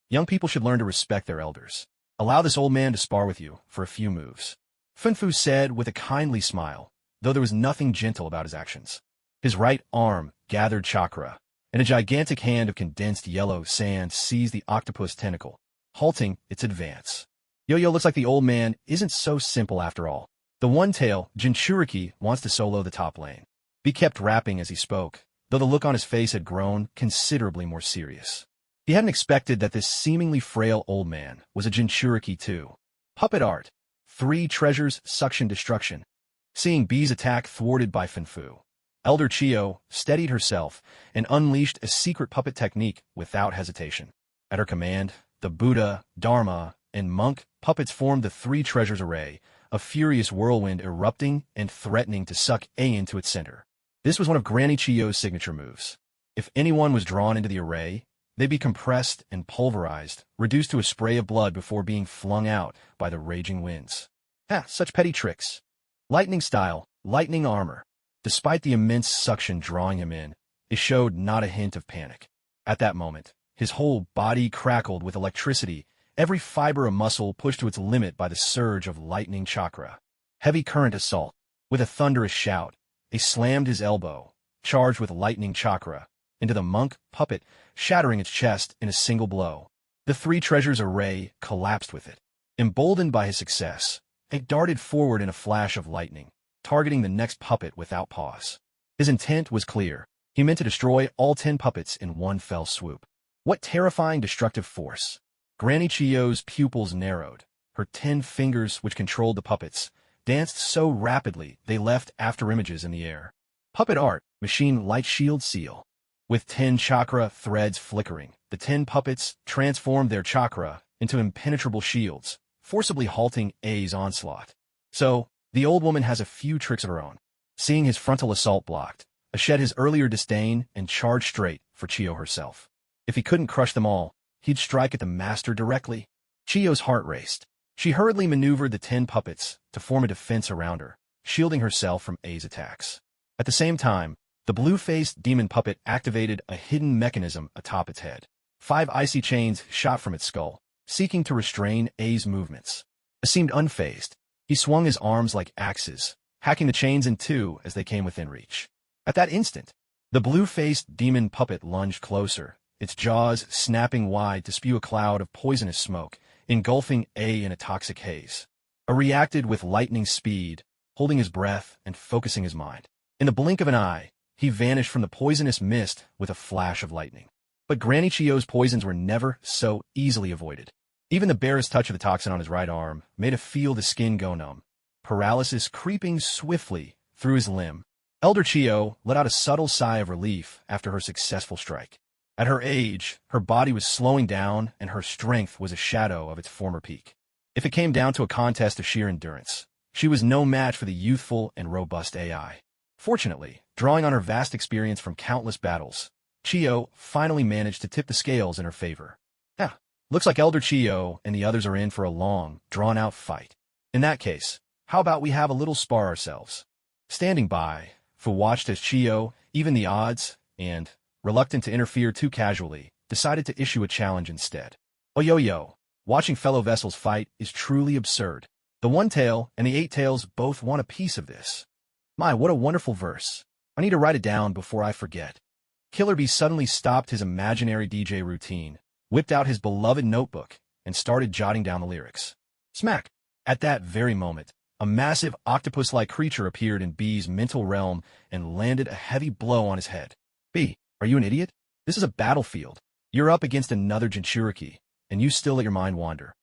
Young people should learn to respect their elders. Allow this old man to spar with you for a few moves. Funfu said with a kindly smile, though there was nothing gentle about his actions. His right arm gathered chakra, and a gigantic hand of condensed yellow sand seized the octopus tentacle, halting its advance. Yo-Yo looks like the old man isn't so simple after all. The one-tail, Jinchuriki, wants to solo the top lane. He kept rapping as he spoke, though the look on his face had grown considerably more serious. He hadn't expected that this seemingly frail old man was a Jinchuriki too. Puppet art. 3 treasures, suction destruction. Seeing B's attack thwarted by Funfu, Elder Chiyo steadied herself and unleashed a secret puppet technique without hesitation. At her command, the Buddha, Dharma, and monk puppets formed the 3 treasures array, a furious whirlwind erupting and threatening to suck A into its center. This was one of Granny Chiyo's signature moves. If anyone was drawn into the array, they'd be compressed and pulverized, reduced to a spray of blood before being flung out by the raging winds. Such petty tricks. Lightning style, lightning armor. Despite the immense suction drawing him in, it showed not a hint of panic. At that moment, his whole body crackled with electricity, every fiber of muscle pushed to its limit by the surge of lightning chakra. Heavy current assault. With a thunderous shout, he slammed his elbow, charged with lightning chakra, into the monk puppet, shattering its chest in a single blow. The 3 treasures array collapsed with it. Emboldened by his success, he darted forward in a flash of lightning, targeting the next puppet without pause. His intent was clear. He meant to destroy all 10 puppets in one fell swoop. What terrifying destructive force! Granny Chiyo's pupils narrowed. Her 10 fingers, which controlled the puppets, danced so rapidly they left afterimages in the air. Puppet art, machine light shield seal. With 10 chakra threads flickering, the 10 puppets transformed their chakra into impenetrable shields, forcibly halting A's onslaught. So, the old woman has a few tricks of her own. Seeing his frontal assault blocked, A shed his earlier disdain and charged straight for Chiyo herself. If he couldn't crush them all, he'd strike at the master directly. Chiyo's heart raced. She hurriedly maneuvered the 10 puppets to form a defense around her, shielding herself from A's attacks. At the same time, the blue-faced demon puppet activated a hidden mechanism atop its head. 5 icy chains shot from its skull, seeking to restrain A's movements. A seemed unfazed. He swung his arms like axes, hacking the chains in two as they came within reach. At that instant, the blue-faced demon puppet lunged closer, its jaws snapping wide to spew a cloud of poisonous smoke, engulfing A in a toxic haze. A reacted with lightning speed, holding his breath and focusing his mind. In the blink of an eye, he vanished from the poisonous mist with a flash of lightning. But Granny Chiyo's poisons were never so easily avoided. Even the barest touch of the toxin on his right arm made him feel the skin go numb, paralysis creeping swiftly through his limb. Elder Chiyo let out a subtle sigh of relief after her successful strike. At her age, her body was slowing down and her strength was a shadow of its former peak. If it came down to a contest of sheer endurance, she was no match for the youthful and robust AI. Fortunately, drawing on her vast experience from countless battles, Chiyo finally managed to tip the scales in her favor. Looks like Elder Chiyo and the others are in for a long, drawn-out fight. In that case, how about we have a little spar ourselves? Standing by, Fu watched as Chiyo, even the odds, and, reluctant to interfere too casually, decided to issue a challenge instead. Oh yo, watching fellow vessels fight is truly absurd. The One Tail and the Eight Tails both want a piece of this. My, what a wonderful verse. I need to write it down before I forget. Killer Bee suddenly stopped his imaginary DJ routine, whipped out his beloved notebook, and started jotting down the lyrics. Smack! At that very moment, a massive octopus-like creature appeared in B's mental realm and landed a heavy blow on his head. B, are you an idiot? This is a battlefield. You're up against another Jinchuriki, and you still let your mind wander.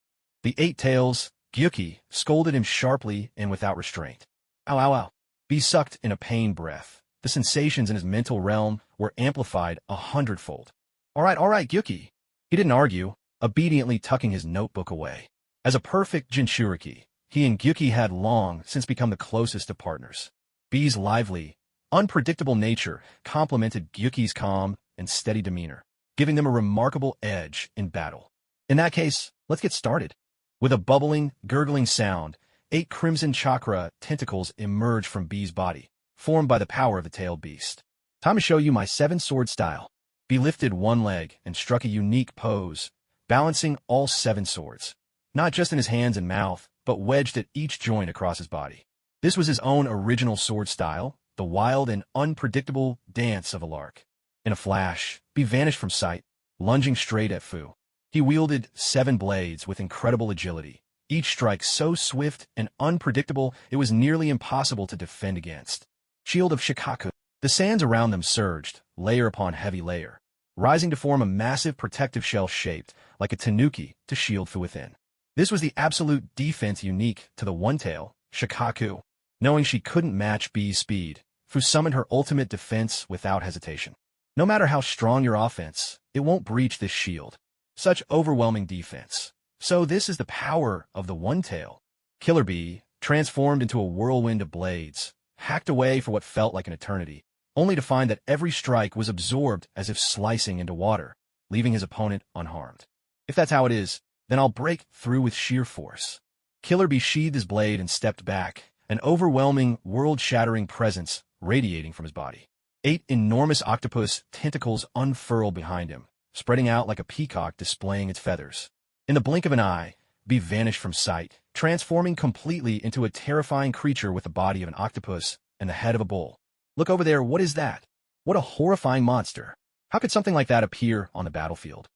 The Eight Tails, Gyuki, scolded him sharply and without restraint. Ow, ow, ow. B sucked in a pained breath. The sensations in his mental realm were amplified 100-fold. All right, Gyuki. He didn't argue, obediently tucking his notebook away. As a perfect Jinchuriki, he and Gyuki had long since become the closest of partners. B's lively, unpredictable nature complemented Gyuki's calm and steady demeanor, giving them a remarkable edge in battle. In that case, let's get started. With a bubbling, gurgling sound, 8 crimson chakra tentacles emerged from B's body, formed by the power of the tailed beast. Time to show you my 7-sword style. B lifted one leg and struck a unique pose, balancing all 7 swords, not just in his hands and mouth, but wedged at each joint across his body. This was his own original sword style, the wild and unpredictable dance of a lark. In a flash, B vanished from sight, lunging straight at Fu. He wielded 7 blades with incredible agility, each strike so swift and unpredictable it was nearly impossible to defend against. Shield of Shikaku. The sands around them surged, layer upon heavy layer, rising to form a massive protective shell shaped like a tanuki to shield Fu within. This was the absolute defense unique to the one-tail, Shikaku. Knowing she couldn't match B's speed, Fu summoned her ultimate defense without hesitation. No matter how strong your offense, it won't breach this shield. Such overwhelming defense. So this is the power of the one-tail. Killer Bee, transformed into a whirlwind of blades, hacked away for what felt like an eternity, only to find that every strike was absorbed as if slicing into water, leaving his opponent unharmed. If that's how it is, then I'll break through with sheer force. Killer Bee sheathed his blade and stepped back, an overwhelming, world-shattering presence radiating from his body. 8 enormous octopus tentacles unfurled behind him, spreading out like a peacock displaying its feathers. In the blink of an eye, Bee vanished from sight, transforming completely into a terrifying creature with the body of an octopus and the head of a bull. Look over there, what is that? What a horrifying monster. How could something like that appear on the battlefield?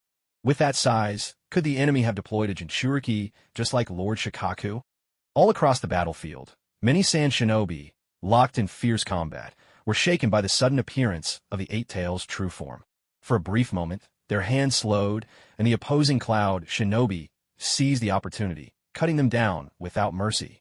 With that size, could the enemy have deployed a Jinchuriki just like Lord Shikaku? All across the battlefield, many sand shinobi, locked in fierce combat, were shaken by the sudden appearance of the Eight Tails' true form. For a brief moment, their hands slowed, and the opposing cloud shinobi seized the opportunity, cutting them down without mercy.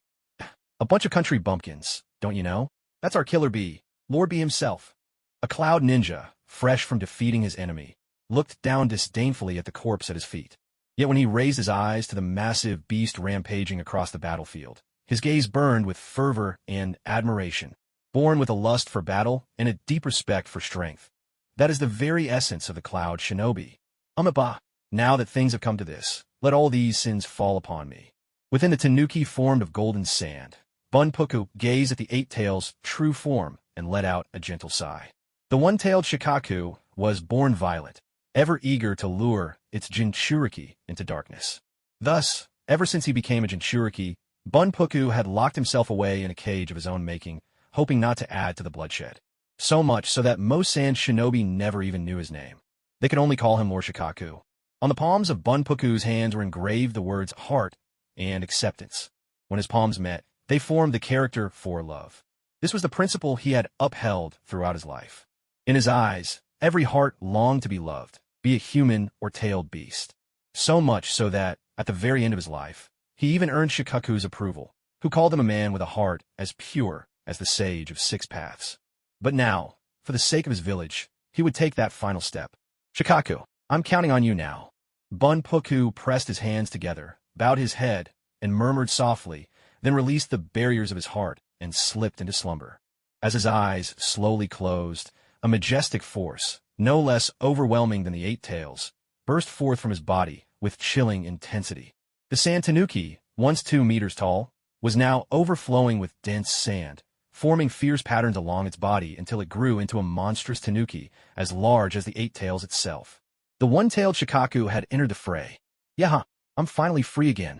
A bunch of country bumpkins, don't you know? That's our Killer Bee, Lord B himself. A cloud ninja, fresh from defeating his enemy, looked down disdainfully at the corpse at his feet. Yet when he raised his eyes to the massive beast rampaging across the battlefield, his gaze burned with fervor and admiration, born with a lust for battle and a deep respect for strength. That is the very essence of the cloud shinobi. Bah, now that things have come to this, let all these sins fall upon me. Within the tanuki formed of golden sand, Bunpuku gazed at the Eight Tails' true form and let out a gentle sigh. The one-tailed Shikaku was born violet, ever eager to lure its Jinchuriki into darkness. Thus, ever since he became a Jinchuriki, Bunpuku had locked himself away in a cage of his own making, hoping not to add to the bloodshed. So much so that most sand shinobi never even knew his name. They could only call him Lord Shikaku. On the palms of Bunpuku's hands were engraved the words heart and acceptance. When his palms met, they formed the character for love. This was the principle he had upheld throughout his life. In his eyes, every heart longed to be loved, be it human or tailed beast. So much so that, at the very end of his life, he even earned Shikaku's approval, who called him a man with a heart as pure as the sage of 6 paths. But now, for the sake of his village, he would take that final step. Shikaku, I'm counting on you now. Bunpuku pressed his hands together, bowed his head, and murmured softly, then released the barriers of his heart and slipped into slumber. As his eyes slowly closed, a majestic force, no less overwhelming than the Eight Tails, burst forth from his body with chilling intensity. The sand tanuki, once 2 meters tall, was now overflowing with dense sand, forming fierce patterns along its body until it grew into a monstrous tanuki as large as the Eight Tails itself. The one-tailed Shikaku had entered the fray. Yeah, I'm finally free again.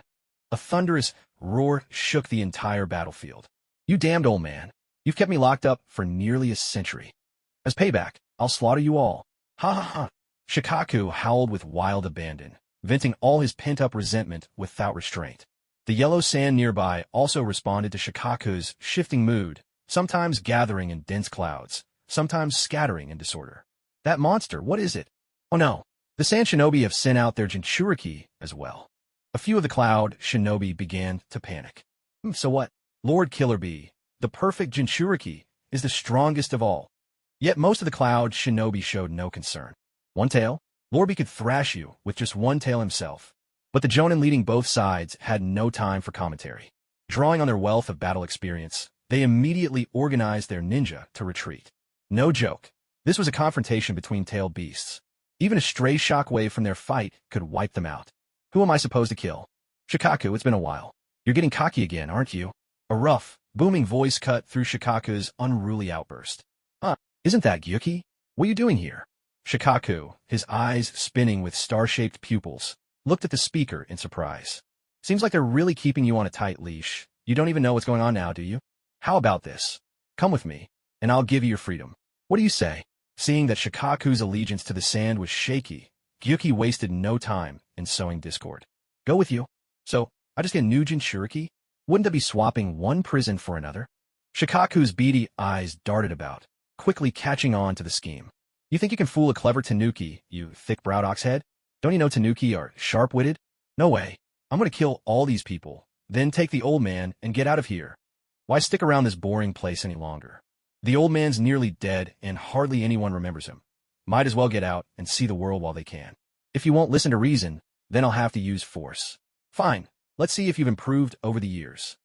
A thunderous roar shook the entire battlefield. You damned old man. You've kept me locked up for nearly a century. As payback, I'll slaughter you all. Ha ha ha. Shikaku howled with wild abandon, venting all his pent-up resentment without restraint. The yellow sand nearby also responded to Shikaku's shifting mood, sometimes gathering in dense clouds, sometimes scattering in disorder. That monster, what is it? Oh no, The Sand Shinobi have sent out their Jinchuriki as well. A few of the Cloud Shinobi began to panic. So what? Lord Killer Bee, the perfect Jinchuriki, is the strongest of all. Yet most of the Cloud Shinobi showed no concern. One tail? Lord Bee could thrash you with just one tail himself. But the Jonin leading both sides had no time for commentary. Drawing on their wealth of battle experience, they immediately organized their ninja to retreat. No joke. This was a confrontation between tailed beasts. Even a stray shockwave from their fight could wipe them out. Who am I supposed to kill? Shikaku, it's been a while. You're getting cocky again, aren't you? A rough, booming voice cut through Shikaku's unruly outburst. Isn't that Gyuki? What are you doing here? Shikaku, his eyes spinning with star-shaped pupils, looked at the speaker in surprise. Seems like they're really keeping you on a tight leash. You don't even know what's going on now, do you? How about this? Come with me, and I'll give you your freedom. What do you say? Seeing that Shikaku's allegiance to the sand was shaky, Gyuki wasted no time in sowing discord. Go with you? So, I just get new Jinchuriki? Wouldn't that be swapping one prison for another? Shikaku's beady eyes darted about, quickly catching on to the scheme. You think you can fool a clever Tanuki, you thick-browed oxhead? Don't you know Tanuki are sharp-witted? No way. I'm going to kill all these people, then take the old man and get out of here. Why stick around this boring place any longer? The old man's nearly dead and hardly anyone remembers him. Might as well get out and see the world while they can. If you won't listen to reason, then I'll have to use force. Fine, let's see if you've improved over the years.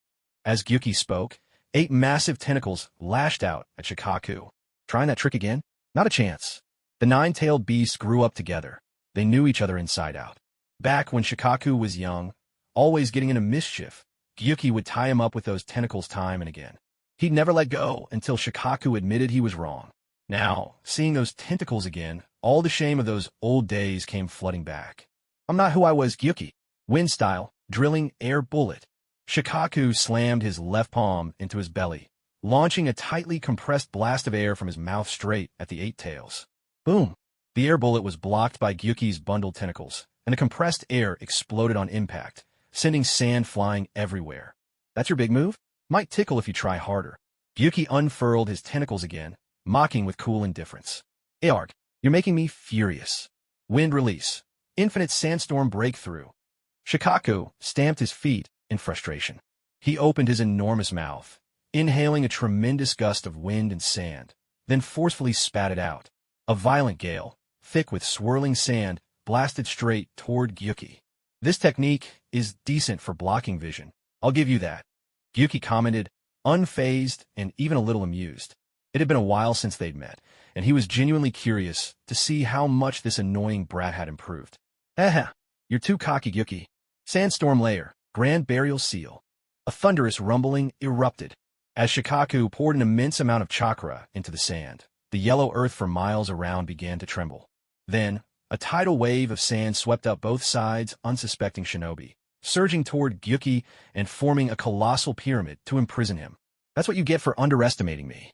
As Gyuki spoke, 8 massive tentacles lashed out at Shikaku. Trying that trick again? Not a chance. The 9-tailed beasts grew up together. They knew each other inside out. Back when Shikaku was young, always getting into mischief, Gyuki would tie him up with those tentacles time and again. He'd never let go until Shikaku admitted he was wrong. Now, seeing those tentacles again, all the shame of those old days came flooding back. I'm not who I was, Gyuki. Wind style, drilling air bullet. Shikaku slammed his left palm into his belly, launching a tightly compressed blast of air from his mouth straight at the 8 tails. Boom! The air bullet was blocked by Gyuki's bundled tentacles, and the compressed air exploded on impact, sending sand flying everywhere. That's your big move? Might tickle if you try harder. Gyuki unfurled his tentacles again, mocking with cool indifference. Aarg, you're making me furious. Wind release. Infinite sandstorm breakthrough. Shikaku stamped his feet in frustration. He opened his enormous mouth, inhaling a tremendous gust of wind and sand, then forcefully spat it out. A violent gale, thick with swirling sand, blasted straight toward Gyuki. This technique is decent for blocking vision. I'll give you that. Gyuki commented, unfazed and even a little amused. It had been a while since they'd met, and he was genuinely curious to see how much this annoying brat had improved. You're too cocky, Gyuki. Sandstorm layer, grand burial seal. A thunderous rumbling erupted. As Shikaku poured an immense amount of chakra into the sand, the yellow earth for miles around began to tremble. Then, a tidal wave of sand swept up both sides, unsuspecting shinobi, surging toward Gyuki and forming a colossal pyramid to imprison him. That's what you get for underestimating me.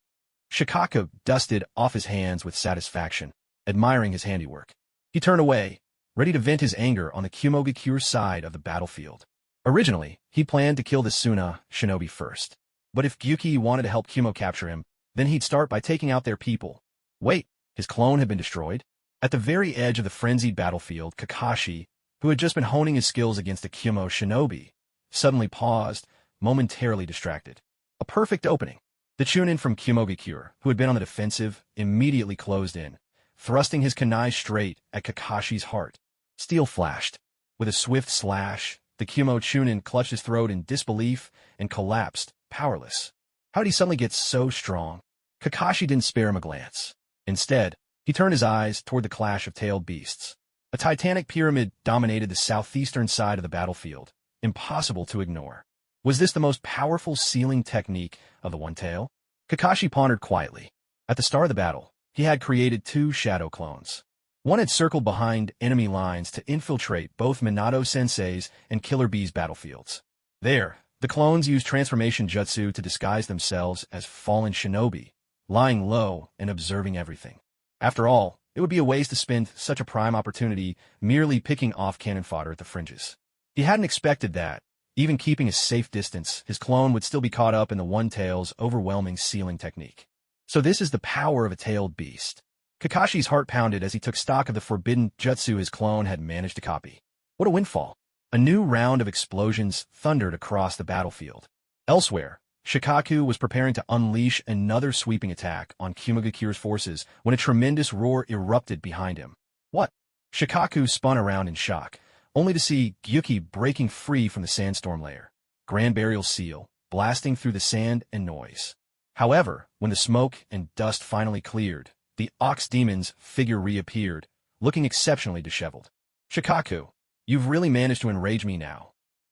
Shikaku dusted off his hands with satisfaction, admiring his handiwork. He turned away, ready to vent his anger on the Kumogakure side of the battlefield. Originally, he planned to kill the Suna shinobi first. But if Gyuki wanted to help Kumo capture him, then he'd start by taking out their people. Wait, his clone had been destroyed? At the very edge of the frenzied battlefield, Kakashi, who had just been honing his skills against the Kumo shinobi, suddenly paused, momentarily distracted. A perfect opening. The Chunin from Kumogakure, who had been on the defensive, immediately closed in, thrusting his kunai straight at Kakashi's heart. Steel flashed. With a swift slash, the Kumo Chunin clutched his throat in disbelief and collapsed, powerless. How did he suddenly get so strong? Kakashi didn't spare him a glance. Instead, he turned his eyes toward the clash of tailed beasts. A titanic pyramid dominated the southeastern side of the battlefield, impossible to ignore. Was this the most powerful sealing technique of the One Tail? Kakashi pondered quietly. At the start of the battle, he had created 2 shadow clones. One had circled behind enemy lines to infiltrate both Minato Sensei's and Killer Bee's battlefields. There, the clones used transformation jutsu to disguise themselves as fallen shinobi, lying low and observing everything. After all, it would be a waste to spend such a prime opportunity merely picking off cannon fodder at the fringes. He hadn't expected that, even keeping a safe distance, his clone would still be caught up in the One Tail's overwhelming sealing technique. So this is the power of a tailed beast. Kakashi's heart pounded as he took stock of the forbidden jutsu his clone had managed to copy. What a windfall. A new round of explosions thundered across the battlefield. Elsewhere, Shikaku was preparing to unleash another sweeping attack on Kumagakura's forces when a tremendous roar erupted behind him. What? Shikaku spun around in shock, only to see Gyuki breaking free from the sandstorm layer, Grand Burial Seal, blasting through the sand and noise. However, when the smoke and dust finally cleared, the Ox Demon's figure reappeared, looking exceptionally disheveled. Shikaku, you've really managed to enrage me now.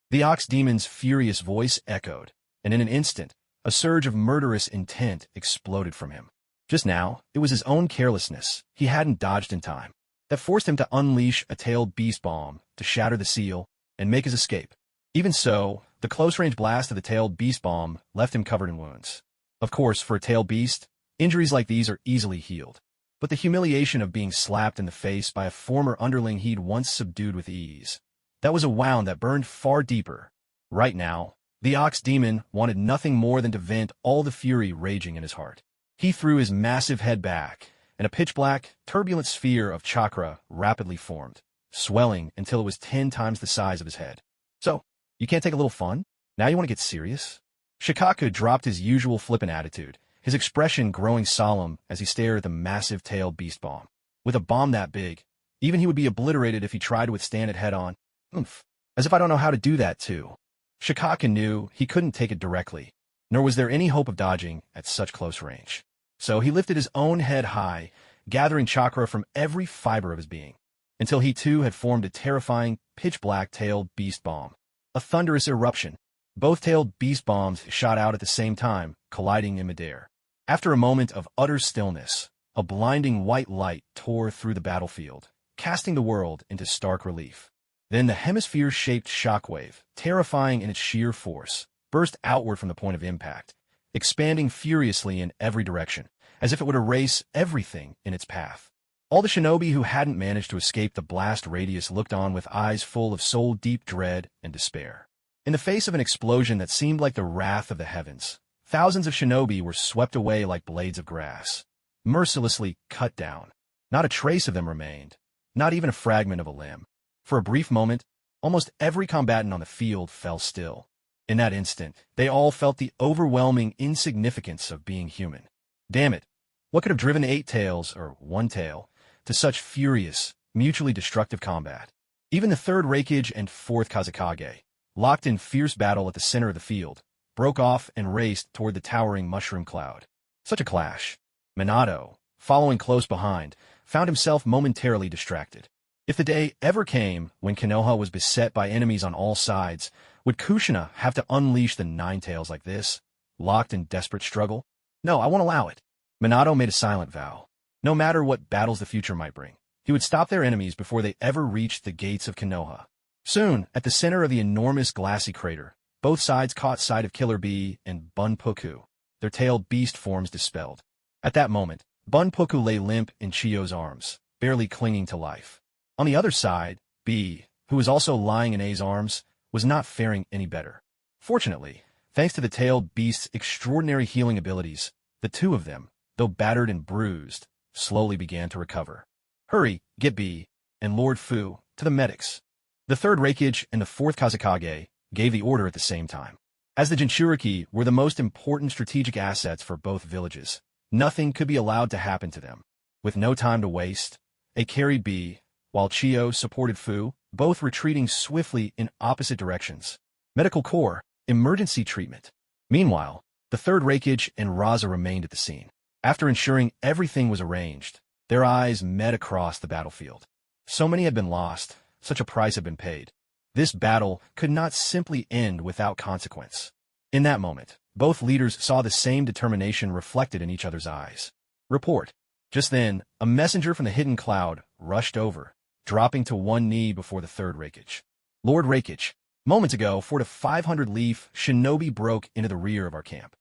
The Ox Demon's furious voice echoed, and in an instant, a surge of murderous intent exploded from him. Just now, it was his own carelessness, he hadn't dodged in time, that forced him to unleash a tailed beast bomb to shatter the seal and make his escape. Even so, the close-range blast of the tailed beast bomb left him covered in wounds. Of course, for a tailed beast, injuries like these are easily healed. But the humiliation of being slapped in the face by a former underling he'd once subdued with ease, that was a wound that burned far deeper. Right now, the Ox Demon wanted nothing more than to vent all the fury raging in his heart. He threw his massive head back, and a pitch-black, turbulent sphere of chakra rapidly formed, swelling until it was 10 times the size of his head. So, you can't take a little fun? Now you want to get serious? Shikaku dropped his usual flippant attitude, his expression growing solemn as he stared at the massive tailed beast bomb. With a bomb that big, even he would be obliterated if he tried to withstand it head-on. Oomph. As if I don't know how to do that, too. Shikaku knew he couldn't take it directly, nor was there any hope of dodging at such close range. So he lifted his own head high, gathering chakra from every fiber of his being, until he too had formed a terrifying, pitch-black tailed beast bomb. A thunderous eruption. Both tailed beast bombs shot out at the same time, colliding in midair. After a moment of utter stillness, a blinding white light tore through the battlefield, casting the world into stark relief. Then the hemisphere-shaped shockwave, terrifying in its sheer force, burst outward from the point of impact, expanding furiously in every direction, as if it would erase everything in its path. All the shinobi who hadn't managed to escape the blast radius looked on with eyes full of soul-deep dread and despair. In the face of an explosion that seemed like the wrath of the heavens, thousands of shinobi were swept away like blades of grass, mercilessly cut down. Not a trace of them remained, not even a fragment of a limb. For a brief moment, almost every combatant on the field fell still. In that instant, they all felt the overwhelming insignificance of being human. Damn it, what could have driven 8 tails, or 1 tail, to such furious, mutually destructive combat? Even the 3rd Reikage and 4th Kazekage, locked in fierce battle at the center of the field, broke off and raced toward the towering mushroom cloud. Such a clash. Minato, following close behind, found himself momentarily distracted. If the day ever came when Konoha was beset by enemies on all sides, would Kushina have to unleash the 9 tails like this, locked in desperate struggle? No, I won't allow it. Minato made a silent vow. No matter what battles the future might bring, he would stop their enemies before they ever reached the gates of Konoha. Soon, at the center of the enormous glassy crater, both sides caught sight of Killer Bee and Bunpoku, their tailed beast forms dispelled. At that moment, Bunpoku lay limp in Chiyo's arms, barely clinging to life. On the other side, Bee, who was also lying in A's arms, was not faring any better. Fortunately, thanks to the tailed beast's extraordinary healing abilities, the two of them, though battered and bruised, slowly began to recover. Hurry, get Bee, and Lord Fu, to the medics. The 3rd Reikage and the 4th Kazekage gave the order at the same time. As the Jinchuriki were the most important strategic assets for both villages, nothing could be allowed to happen to them. With no time to waste, A carried Bee, while Chiyo supported Fu, both retreating swiftly in opposite directions. Medical Corps, emergency treatment. Meanwhile, the 3rd Reikage and Raza remained at the scene. After ensuring everything was arranged, their eyes met across the battlefield. So many had been lost, such a price had been paid. This battle could not simply end without consequence. In that moment, both leaders saw the same determination reflected in each other's eyes. Report. Just then, a messenger from the hidden cloud rushed over, dropping to one knee before the 3rd Reikage. Lord Reikage, moments ago, 4 to 500 Leaf shinobi broke into the rear of our camp.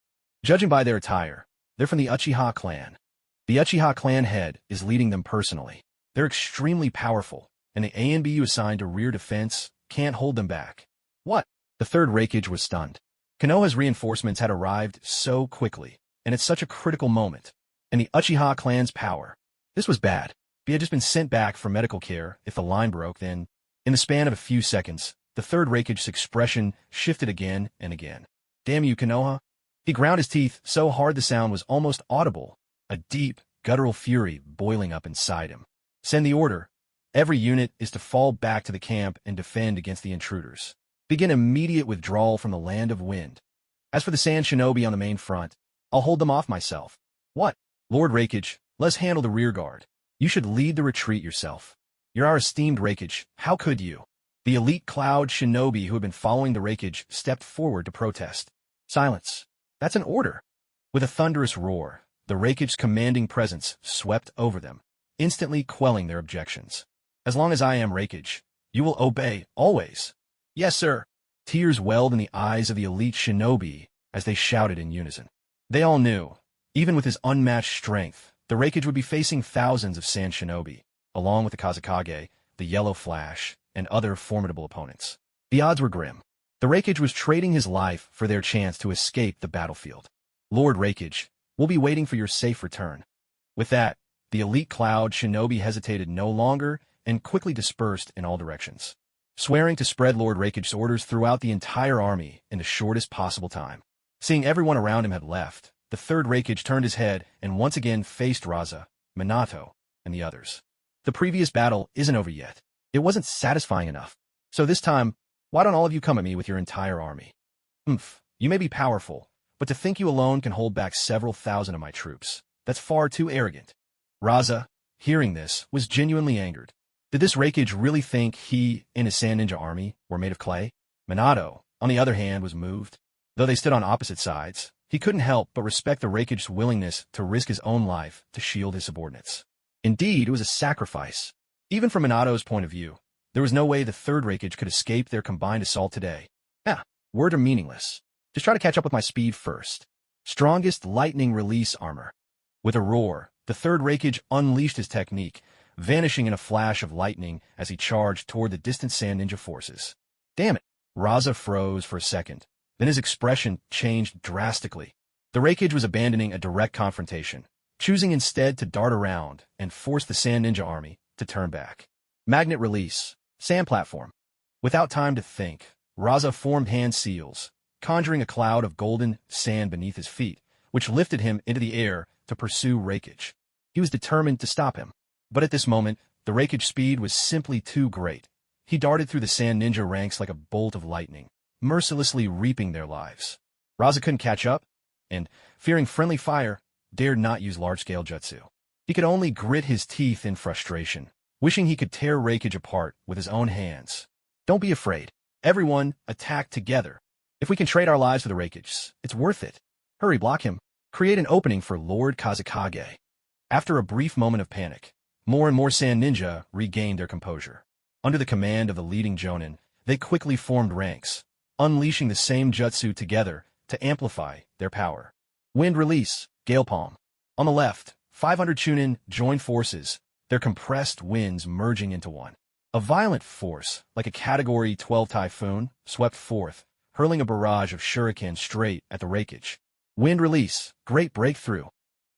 Judging by their attire, they're from the Uchiha clan. The Uchiha clan head is leading them personally. They're extremely powerful, and the ANBU assigned to rear defense can't hold them back. What? The 3rd Reikage was stunned. Konoha's reinforcements had arrived so quickly, and at such a critical moment. And the Uchiha clan's power. This was bad. If he had just been sent back for medical care if the line broke, then, in the span of a few seconds, the third Raikage's expression shifted again and again. Damn you, Konoha. He ground his teeth so hard the sound was almost audible, a deep, guttural fury boiling up inside him. Send the order. Every unit is to fall back to the camp and defend against the intruders. Begin immediate withdrawal from the land of wind. As for the sand shinobi on the main front, I'll hold them off myself. What? Lord Raikage, let's handle the rear guard. You should lead the retreat yourself. You're our esteemed Raikage. How could you? The elite cloud shinobi who had been following the Raikage stepped forward to protest. Silence. That's an order. With a thunderous roar, the Raikage's commanding presence swept over them, instantly quelling their objections. As long as I am Raikage, you will obey, always. Yes, sir. Tears welled in the eyes of the elite shinobi as they shouted in unison. They all knew, even with his unmatched strength, the Raikage would be facing thousands of sand shinobi, along with the Kazekage, the Yellow Flash, and other formidable opponents. The odds were grim. The Raikage was trading his life for their chance to escape the battlefield. Lord Raikage, we'll be waiting for your safe return. With that, the elite cloud shinobi hesitated no longer and quickly dispersed in all directions, swearing to spread Lord Raikage's orders throughout the entire army in the shortest possible time. Seeing everyone around him had left, the third Raikage turned his head and once again faced Raza, Minato, and the others. The previous battle isn't over yet. It wasn't satisfying enough. So this time, why don't all of you come at me with your entire army? You may be powerful, but to think you alone can hold back several thousand of my troops, that's far too arrogant. Raza, hearing this, was genuinely angered. Did this Raikage really think he and his Sand Ninja army were made of clay? Minato, on the other hand, was moved. Though they stood on opposite sides, he couldn't help but respect the Raikage's willingness to risk his own life to shield his subordinates. Indeed, it was a sacrifice. Even from Minato's point of view, there was no way the third Raikage could escape their combined assault today. Words are meaningless. Just try to catch up with my speed first. Strongest lightning release armor. With a roar, the third Raikage unleashed his technique, vanishing in a flash of lightning as he charged toward the distant Sand Ninja forces. Damn it! Raza froze for a second. Then his expression changed drastically. The Raikage was abandoning a direct confrontation, choosing instead to dart around and force the Sand Ninja army to turn back. Magnet release. Sand platform. Without time to think, Raza formed hand seals, conjuring a cloud of golden sand beneath his feet, which lifted him into the air to pursue Raikage. He was determined to stop him. But at this moment, the Raikage's speed was simply too great. He darted through the Sand Ninja ranks like a bolt of lightning, mercilessly reaping their lives. Raza couldn't catch up, and, fearing friendly fire, dared not use large-scale jutsu. He could only grit his teeth in frustration, wishing he could tear Raikage apart with his own hands. Don't be afraid. Everyone, attack together. If we can trade our lives for the Raikages, it's worth it. Hurry, block him. Create an opening for Lord Kazekage. After a brief moment of panic, more and more Sand Ninja regained their composure. Under the command of the leading Jonin, they quickly formed ranks, unleashing the same jutsu together to amplify their power. Wind release, Gale Palm. On the left, 500 Chunin joined forces, their compressed winds merging into one. A violent force, like a Category 12 typhoon, swept forth, hurling a barrage of shurikens straight at the Raikage. Wind release, Great Breakthrough.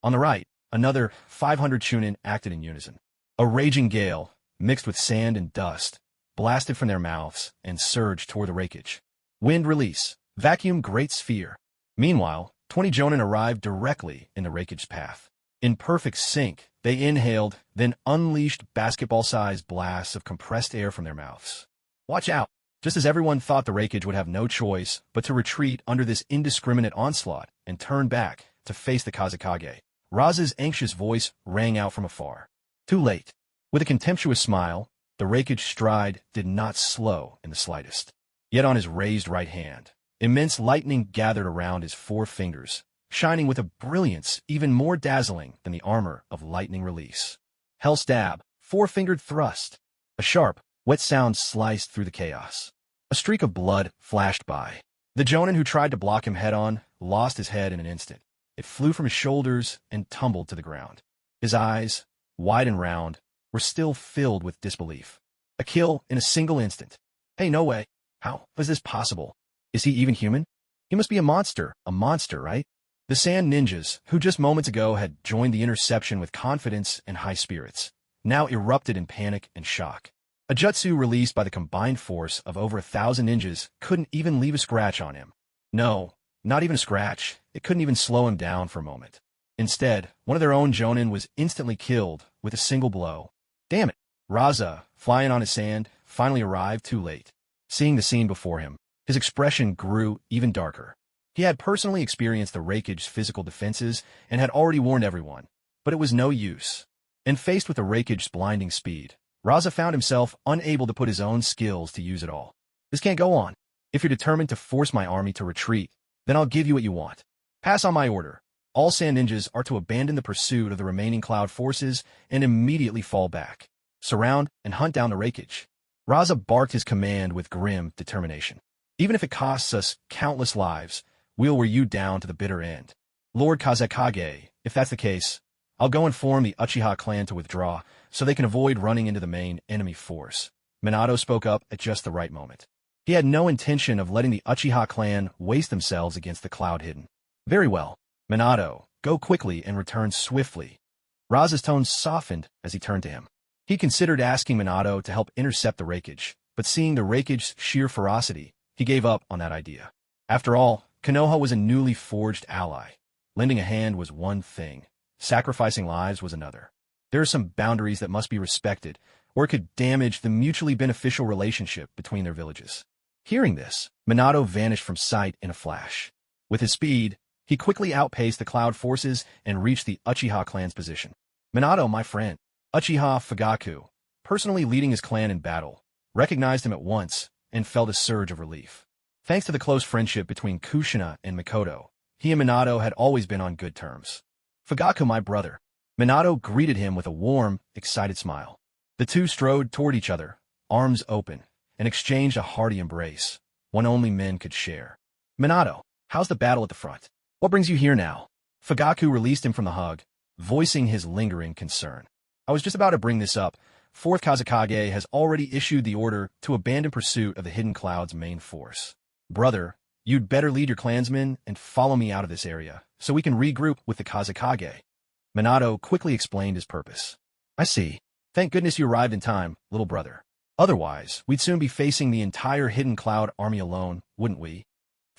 On the right, another 500 Chunin acted in unison. A raging gale, mixed with sand and dust, blasted from their mouths and surged toward the Raikage. Wind release, Vacuum Great Sphere. Meanwhile, 20 Jonin arrived directly in the Raikage's path. In perfect sync, they inhaled, then unleashed basketball-sized blasts of compressed air from their mouths. Watch out! Just as everyone thought the Raikage would have no choice but to retreat under this indiscriminate onslaught and turn back to face the Kazekage, Raza's anxious voice rang out from afar. Too late. With a contemptuous smile, the Raikage's stride did not slow in the slightest. Yet on his raised right hand, immense lightning gathered around his 4 fingers, shining with a brilliance even more dazzling than the armor of lightning release. Hell stab, 4-fingered thrust. A sharp, wet sound sliced through the chaos. A streak of blood flashed by. The Jonin who tried to block him head-on lost his head in an instant. It flew from his shoulders and tumbled to the ground. His eyes, wide and round, were still filled with disbelief. A kill in a single instant. Hey, no way. How is this possible? Is he even human? He must be a monster, right? The Sand Ninjas, who just moments ago had joined the interception with confidence and high spirits, now erupted in panic and shock. A jutsu released by the combined force of over 1,000 ninjas couldn't even leave a scratch on him. No, not even a scratch. It couldn't even slow him down for a moment. Instead, one of their own jonin was instantly killed with a single blow. Damn it! Raza, flying on his sand, finally arrived too late. Seeing the scene before him, his expression grew even darker. He had personally experienced the Raikage's physical defenses and had already warned everyone, but it was no use. And faced with the Raikage's blinding speed, Raza found himself unable to put his own skills to use at all. This can't go on. If you're determined to force my army to retreat, then I'll give you what you want. Pass on my order. All Sand Ninjas are to abandon the pursuit of the remaining Cloud forces and immediately fall back. Surround and hunt down the Raikage. Raza barked his command with grim determination. Even if it costs us countless lives, we'll wear you down to the bitter end. Lord Kazekage, if that's the case, I'll go inform the Uchiha clan to withdraw so they can avoid running into the main enemy force. Minato spoke up at just the right moment. He had no intention of letting the Uchiha clan waste themselves against the Cloud Hidden. Very well. Minato, go quickly and return swiftly. Raza's tone softened as he turned to him. He considered asking Minato to help intercept the Raikage, but seeing the Raikage's sheer ferocity, he gave up on that idea. After all, Konoha was a newly forged ally. Lending a hand was one thing. Sacrificing lives was another. There are some boundaries that must be respected, or it could damage the mutually beneficial relationship between their villages. Hearing this, Minato vanished from sight in a flash. With his speed, he quickly outpaced the Cloud forces and reached the Uchiha clan's position. Minato, my friend, Uchiha Fugaku, personally leading his clan in battle, recognized him at once and felt a surge of relief. Thanks to the close friendship between Kushina and Mikoto, he and Minato had always been on good terms. Fugaku, my brother. Minato greeted him with a warm, excited smile. The two strode toward each other, arms open, and exchanged a hearty embrace, one only men could share. Minato, how's the battle at the front? What brings you here now? Fugaku released him from the hug, voicing his lingering concern. I was just about to bring this up. Fourth Kazekage has already issued the order to abandon pursuit of the Hidden Cloud's main force. Brother, you'd better lead your clansmen and follow me out of this area, so we can regroup with the Kazekage. Minato quickly explained his purpose. I see. Thank goodness you arrived in time, little brother. Otherwise, we'd soon be facing the entire Hidden Cloud army alone, wouldn't we?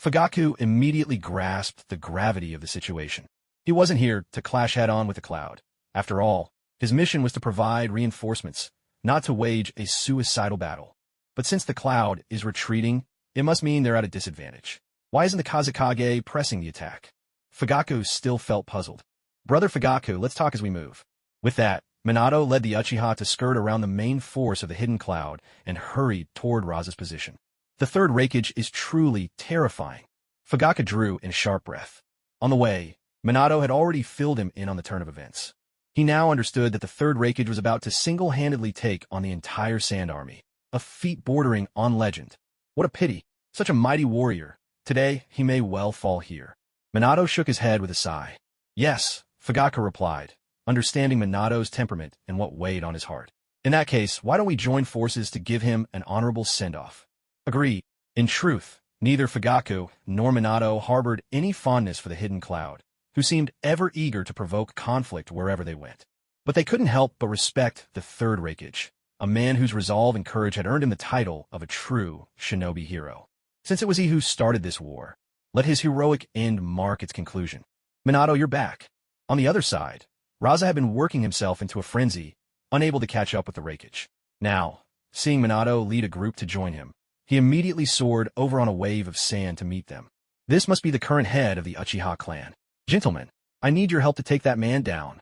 Fugaku immediately grasped the gravity of the situation. He wasn't here to clash head-on with the Cloud. After all, his mission was to provide reinforcements, not to wage a suicidal battle. But since the Cloud is retreating, it must mean they're at a disadvantage. Why isn't the Kazekage pressing the attack? Fugaku still felt puzzled. Brother Fugaku, let's talk as we move. With that, Minato led the Uchiha to skirt around the main force of the Hidden Cloud and hurried toward Raza's position. The third Raikage is truly terrifying. Fugaku drew in a sharp breath. On the way, Minato had already filled him in on the turn of events. He now understood that the third Raikage was about to single-handedly take on the entire Sand Army, a feat bordering on legend. What a pity. Such a mighty warrior. Today, he may well fall here. Minato shook his head with a sigh. Yes, Fugaku replied, understanding Minato's temperament and what weighed on his heart. In that case, why don't we join forces to give him an honorable send-off? Agreed. In truth, neither Fugaku nor Minato harbored any fondness for the Hidden Cloud, who seemed ever eager to provoke conflict wherever they went. But they couldn't help but respect the third Raikage, a man whose resolve and courage had earned him the title of a true shinobi hero. Since it was he who started this war, let his heroic end mark its conclusion. Minato, you're back. On the other side, Raza had been working himself into a frenzy, unable to catch up with the Raikage. Now, seeing Minato lead a group to join him, he immediately soared over on a wave of sand to meet them. This must be the current head of the Uchiha clan. Gentlemen, I need your help to take that man down.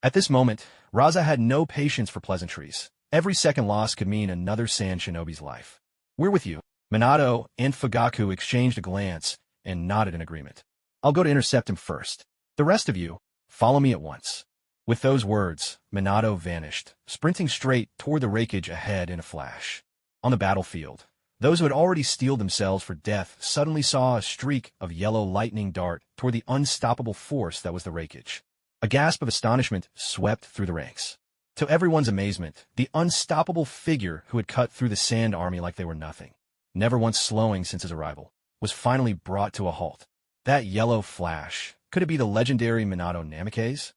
At this moment, Raza had no patience for pleasantries. Every second loss could mean another sand shinobi's life. We're with you. Minato and Fugaku exchanged a glance and nodded in agreement. I'll go to intercept him first. The rest of you, follow me at once. With those words, Minato vanished, sprinting straight toward the Raikage ahead in a flash. On the battlefield, those who had already steeled themselves for death suddenly saw a streak of yellow lightning dart toward the unstoppable force that was the Raikage. A gasp of astonishment swept through the ranks. To everyone's amazement, the unstoppable figure who had cut through the Sand Army like they were nothing, never once slowing since his arrival, was finally brought to a halt. That yellow flash, Could it be the legendary Minato Namikaze?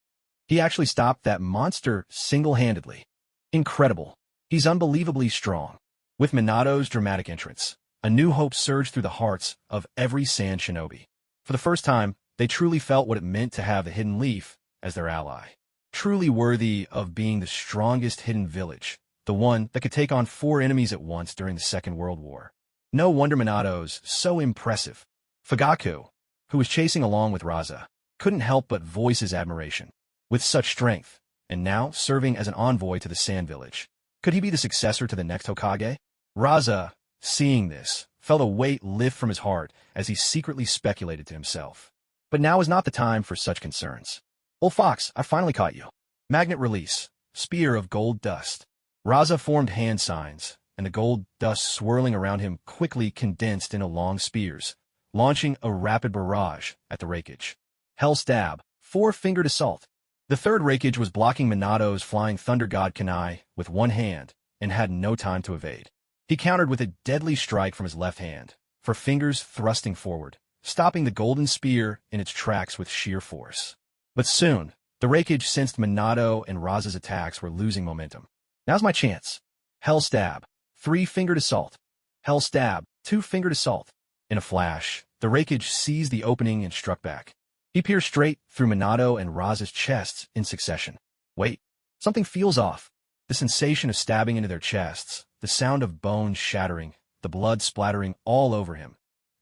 He actually stopped that monster single-handedly. Incredible. He's unbelievably strong. With Minato's dramatic entrance, a new hope surged through the hearts of every Sand Shinobi. For the first time, they truly felt what it meant to have the Hidden Leaf as their ally. Truly worthy of being the strongest hidden village, the one that could take on 4 enemies at once during the Second World War. No wonder Minato's so impressive. Fugaku, who was chasing along with Raza, couldn't help but voice his admiration. With such strength, and now serving as an envoy to the Sand Village, could he be the successor to the next Hokage? Raza, seeing this, felt a weight lift from his heart as he secretly speculated to himself. But now is not the time for such concerns. Old Fox, I finally caught you. Magnet release. Spear of gold dust. Raza formed hand signs, and the gold dust swirling around him quickly condensed into long spears, launching a rapid barrage at the Raikage. Hell Stab. 4-fingered assault. The third Raikage was blocking Minato's flying Thunder God Kunai with one hand and had no time to evade. He countered with a deadly strike from his left hand, for fingers thrusting forward, stopping the golden spear in its tracks with sheer force. But soon, the Raikage sensed Minato and Raza's attacks were losing momentum. Now's my chance. Hell Stab. 3-fingered assault. Hell Stab. 2-fingered assault. In a flash, the Raikage seized the opening and struck back. He pierced straight through Minato and Raza's chests in succession. Wait, something feels off. The sensation of stabbing into their chests, the sound of bones shattering, the blood splattering all over him.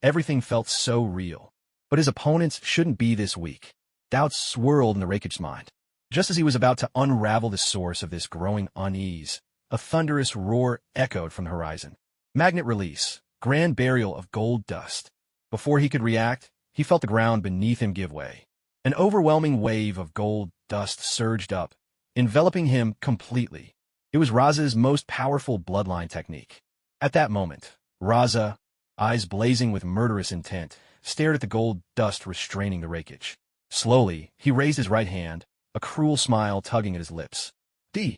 Everything felt so real. But his opponents shouldn't be this weak. Doubts swirled in the Raikage's mind. Just as he was about to unravel the source of this growing unease, a thunderous roar echoed from the horizon. Magnet release. Grand burial of gold dust. Before he could react, he felt the ground beneath him give way. An overwhelming wave of gold dust surged up, enveloping him completely. It was Raza's most powerful bloodline technique. At that moment, Raza, eyes blazing with murderous intent, stared at the gold dust restraining the Raikage. Slowly, he raised his right hand, a cruel smile tugging at his lips. D.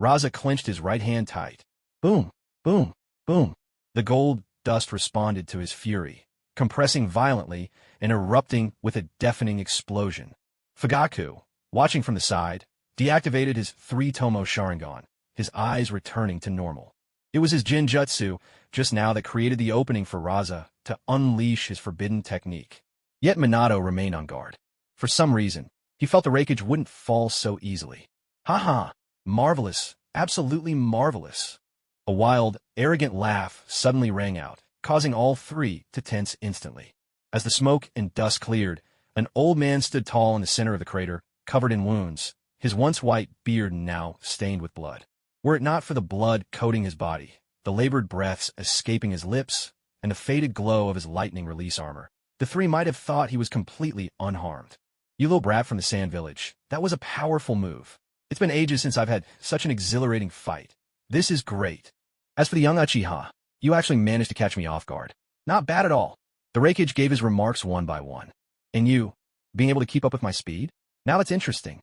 Raza clenched his right hand tight. Boom, boom, boom. The gold dust responded to his fury, compressing violently and erupting with a deafening explosion. Fugaku, watching from the side, deactivated his 3-tomo Sharingan, his eyes returning to normal. It was his Jinjutsu just now that created the opening for Raza to unleash his forbidden technique. Yet Minato remained on guard. For some reason, he felt the Raikage wouldn't fall so easily. Ha! Marvelous, absolutely marvelous. A wild, arrogant laugh suddenly rang out, causing all three to tense instantly. As the smoke and dust cleared, an old man stood tall in the center of the crater, covered in wounds, his once white beard now stained with blood. Were it not for the blood coating his body, the labored breaths escaping his lips, and the faded glow of his lightning release armor, the three might have thought he was completely unharmed. You little brat from the Sand Village, that was a powerful move. It's been ages since I've had such an exhilarating fight. This is great. As for the young Uchiha, you actually managed to catch me off guard. Not bad at all. The Raikage gave his remarks one by one. And you, being able to keep up with my speed? Now that's interesting.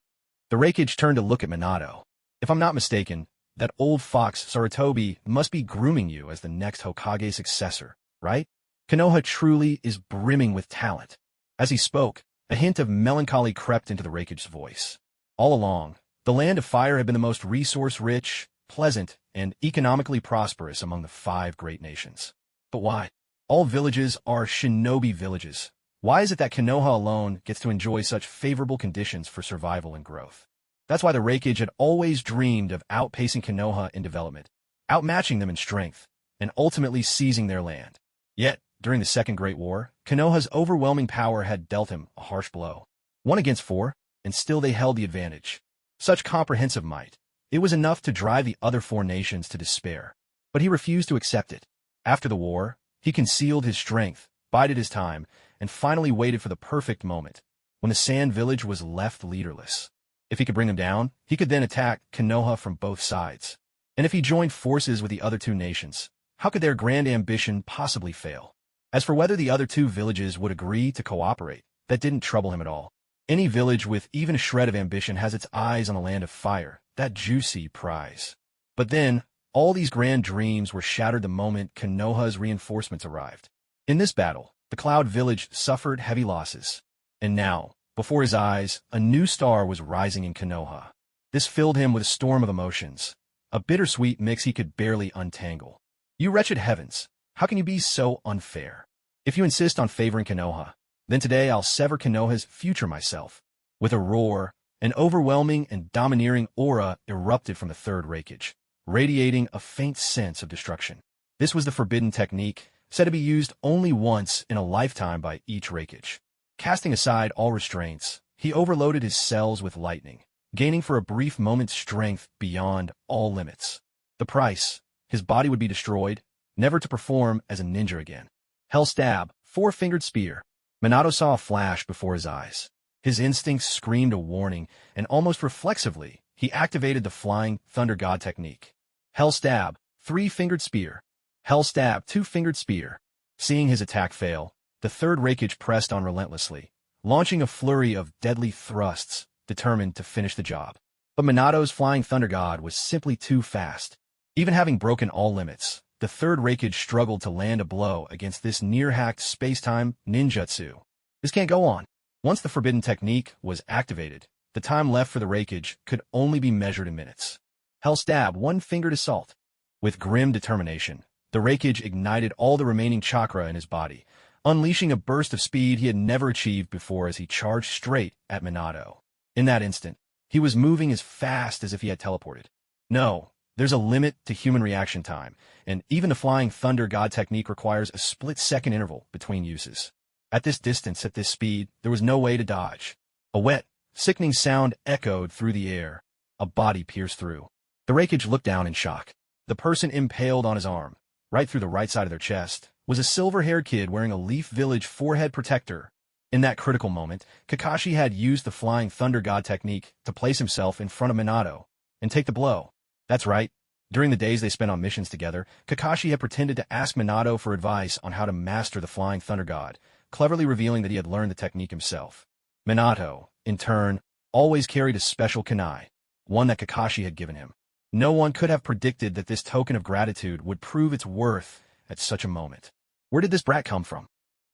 The Raikage turned to look at Minato. If I'm not mistaken, that old fox Sarutobi must be grooming you as the next Hokage successor, right? Konoha truly is brimming with talent. As he spoke, a hint of melancholy crept into the Raikage's voice. All along, the Land of Fire had been the most resource-rich, pleasant, and economically prosperous among the 5 great nations. But why? All villages are shinobi villages. Why is it that Konoha alone gets to enjoy such favorable conditions for survival and growth? That's why the Raikage had always dreamed of outpacing Konoha in development, outmatching them in strength, and ultimately seizing their land. Yet, during the Second Great War, Konoha's overwhelming power had dealt him a harsh blow. 1 against 4, and still they held the advantage. Such comprehensive might. It was enough to drive the other 4 nations to despair. But he refused to accept it. After the war, he concealed his strength, bided his time, and finally waited for the perfect moment, when the Sand Village was left leaderless. If he could bring them down, he could then attack Konoha from both sides. And if he joined forces with the other 2 nations, how could their grand ambition possibly fail? As for whether the other 2 villages would agree to cooperate, that didn't trouble him at all. Any village with even a shred of ambition has its eyes on the Land of Fire, that juicy prize. But then, all these grand dreams were shattered the moment Konoha's reinforcements arrived. In this battle, the Cloud Village suffered heavy losses. And now, Before his eyes, a new star was rising in Konoha. This filled him with a storm of emotions, a bittersweet mix he could barely untangle. You wretched heavens, how can you be so unfair? If you insist on favoring Konoha, then today I'll sever Konoha's future myself. With a roar, an overwhelming and domineering aura erupted from the third Reikage, radiating a faint sense of destruction. This was the forbidden technique, said to be used only once in a lifetime by each Reikage. Casting aside all restraints, he overloaded his cells with lightning, gaining for a brief moment strength beyond all limits. The price: his body would be destroyed, never to perform as a ninja again. Hell stab, four-fingered spear. Minato saw a flash before his eyes. His instincts screamed a warning, and almost reflexively, he activated the Flying Thunder God technique. Hell stab, three-fingered spear. Hell stab, two-fingered spear. Seeing his attack fail, the third Reikage pressed on relentlessly, launching a flurry of deadly thrusts, determined to finish the job. But Minato's Flying Thunder God was simply too fast. Even having broken all limits, the third Reikage struggled to land a blow against this near-hacked space-time ninjutsu. This can't go on. Once the forbidden technique was activated, the time left for the Reikage could only be measured in minutes. Hell stab, one-fingered assault. With grim determination, the Reikage ignited all the remaining chakra in his body, unleashing a burst of speed he had never achieved before as he charged straight at Minato. In that instant, he was moving as fast as if he had teleported. No, there's a limit to human reaction time, and even the Flying Thunder God technique requires a split-second interval between uses. At this distance, at this speed, there was no way to dodge. A wet, sickening sound echoed through the air. A body pierced through. The Reikage looked down in shock. The person impaled on his arm, right through the right side of their chest, was a silver-haired kid wearing a Leaf Village forehead protector. In that critical moment, Kakashi had used the Flying Thunder God technique to place himself in front of Minato and take the blow. That's right. During the days they spent on missions together, Kakashi had pretended to ask Minato for advice on how to master the Flying Thunder God, cleverly revealing that he had learned the technique himself. Minato, in turn, always carried a special kunai, one that Kakashi had given him. No one could have predicted that this token of gratitude would prove its worth at such a moment. Where did this brat come from?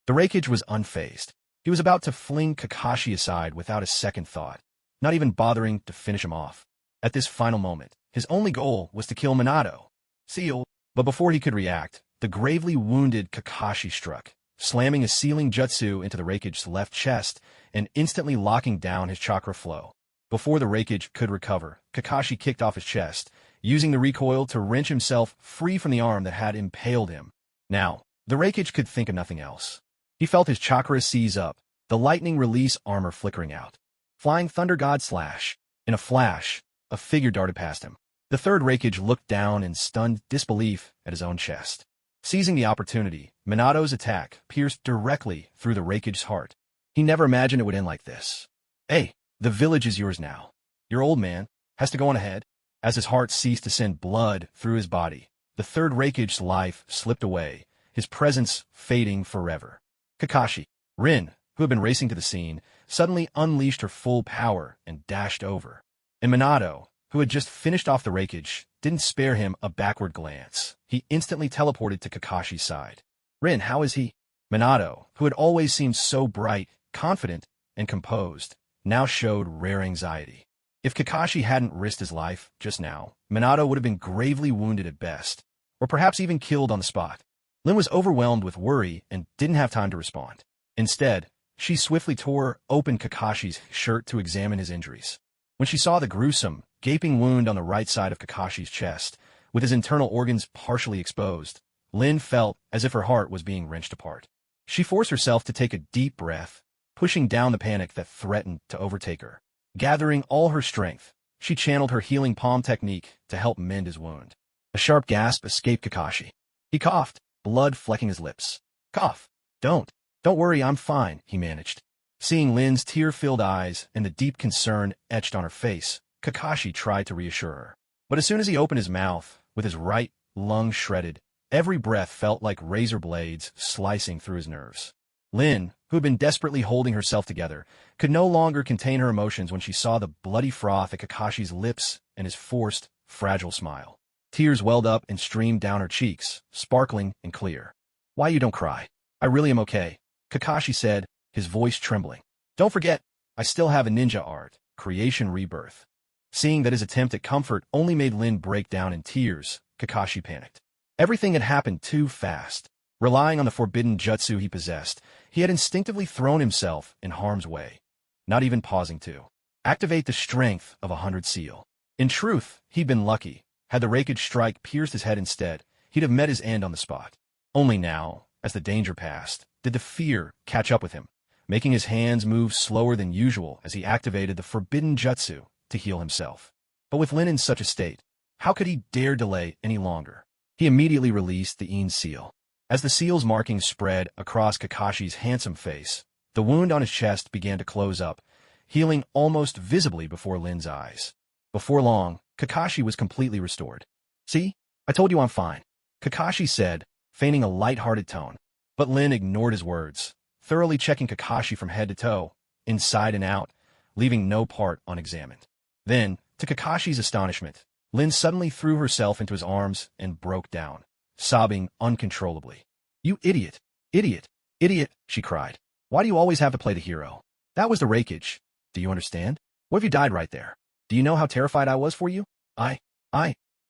The Reikage was unfazed. He was about to fling Kakashi aside without a second thought, not even bothering to finish him off. At this final moment, his only goal was to kill Minato. Seal. But before he could react, the gravely wounded Kakashi struck, slamming a sealing jutsu into the Reikage's left chest and instantly locking down his chakra flow. Before the Reikage could recover, Kakashi kicked off his chest, using the recoil to wrench himself free from the arm that had impaled him. Now, the Reikage could think of nothing else. He felt his chakra seize up, the lightning release armor flickering out. Flying Thunder God slash. In a flash, a figure darted past him. The third Reikage looked down in stunned disbelief at his own chest. Seizing the opportunity, Minato's attack pierced directly through the Reikage's heart. He never imagined it would end like this. Hey, the village is yours now. Your old man has to go on ahead. As his heart ceased to send blood through his body, the third Reikage's life slipped away, his presence fading forever. Kakashi, Rin, who had been racing to the scene, suddenly unleashed her full power and dashed over. And Minato, who had just finished off the Reikage, didn't spare him a backward glance. He instantly teleported to Kakashi's side. Rin, how is he? Minato, who had always seemed so bright, confident, and composed, now showed rare anxiety. If Kakashi hadn't risked his life just now, Minato would have been gravely wounded at best, or perhaps even killed on the spot. Lin was overwhelmed with worry and didn't have time to respond. Instead, she swiftly tore open Kakashi's shirt to examine his injuries. When she saw the gruesome, gaping wound on the right side of Kakashi's chest, with his internal organs partially exposed, Lin felt as if her heart was being wrenched apart. She forced herself to take a deep breath, pushing down the panic that threatened to overtake her. Gathering all her strength, she channeled her healing palm technique to help mend his wound. A sharp gasp escaped Kakashi. He coughed, blood flecking his lips. Cough. Don't worry, I'm fine, he managed. Seeing Lin's tear-filled eyes and the deep concern etched on her face, Kakashi tried to reassure her. But as soon as he opened his mouth, with his right lung shredded, every breath felt like razor blades slicing through his nerves. Lin, who had been desperately holding herself together, could no longer contain her emotions when she saw the bloody froth at Kakashi's lips and his forced, fragile smile. Tears welled up and streamed down her cheeks, sparkling and clear. Why you don't cry? I really am okay, Kakashi said, his voice trembling. Don't forget, I still have a ninja art, creation rebirth. Seeing that his attempt at comfort only made Lin break down in tears, Kakashi panicked. Everything had happened too fast. Relying on the forbidden jutsu he possessed, he had instinctively thrown himself in harm's way, not even pausing to activate the strength of 100 seal. In truth, he'd been lucky. Had the raikage strike pierced his head instead, he'd have met his end on the spot. Only now, as the danger passed, did the fear catch up with him, making his hands move slower than usual as he activated the forbidden jutsu to heal himself. But with Lin in such a state, how could he dare delay any longer? He immediately released the Een seal. As the seal's markings spread across Kakashi's handsome face, the wound on his chest began to close up, healing almost visibly before Lin's eyes. Before long, Kakashi was completely restored. "See? I told you I'm fine," Kakashi said, feigning a light-hearted tone. But Lin ignored his words, thoroughly checking Kakashi from head to toe, inside and out, leaving no part unexamined. Then, to Kakashi's astonishment, Lin suddenly threw herself into his arms and broke down, sobbing uncontrollably. "You idiot! Idiot! Idiot!" she cried. "Why do you always have to play the hero? That was the raikage. Do you understand? What if you died right there? Do you know how terrified I was for you? I.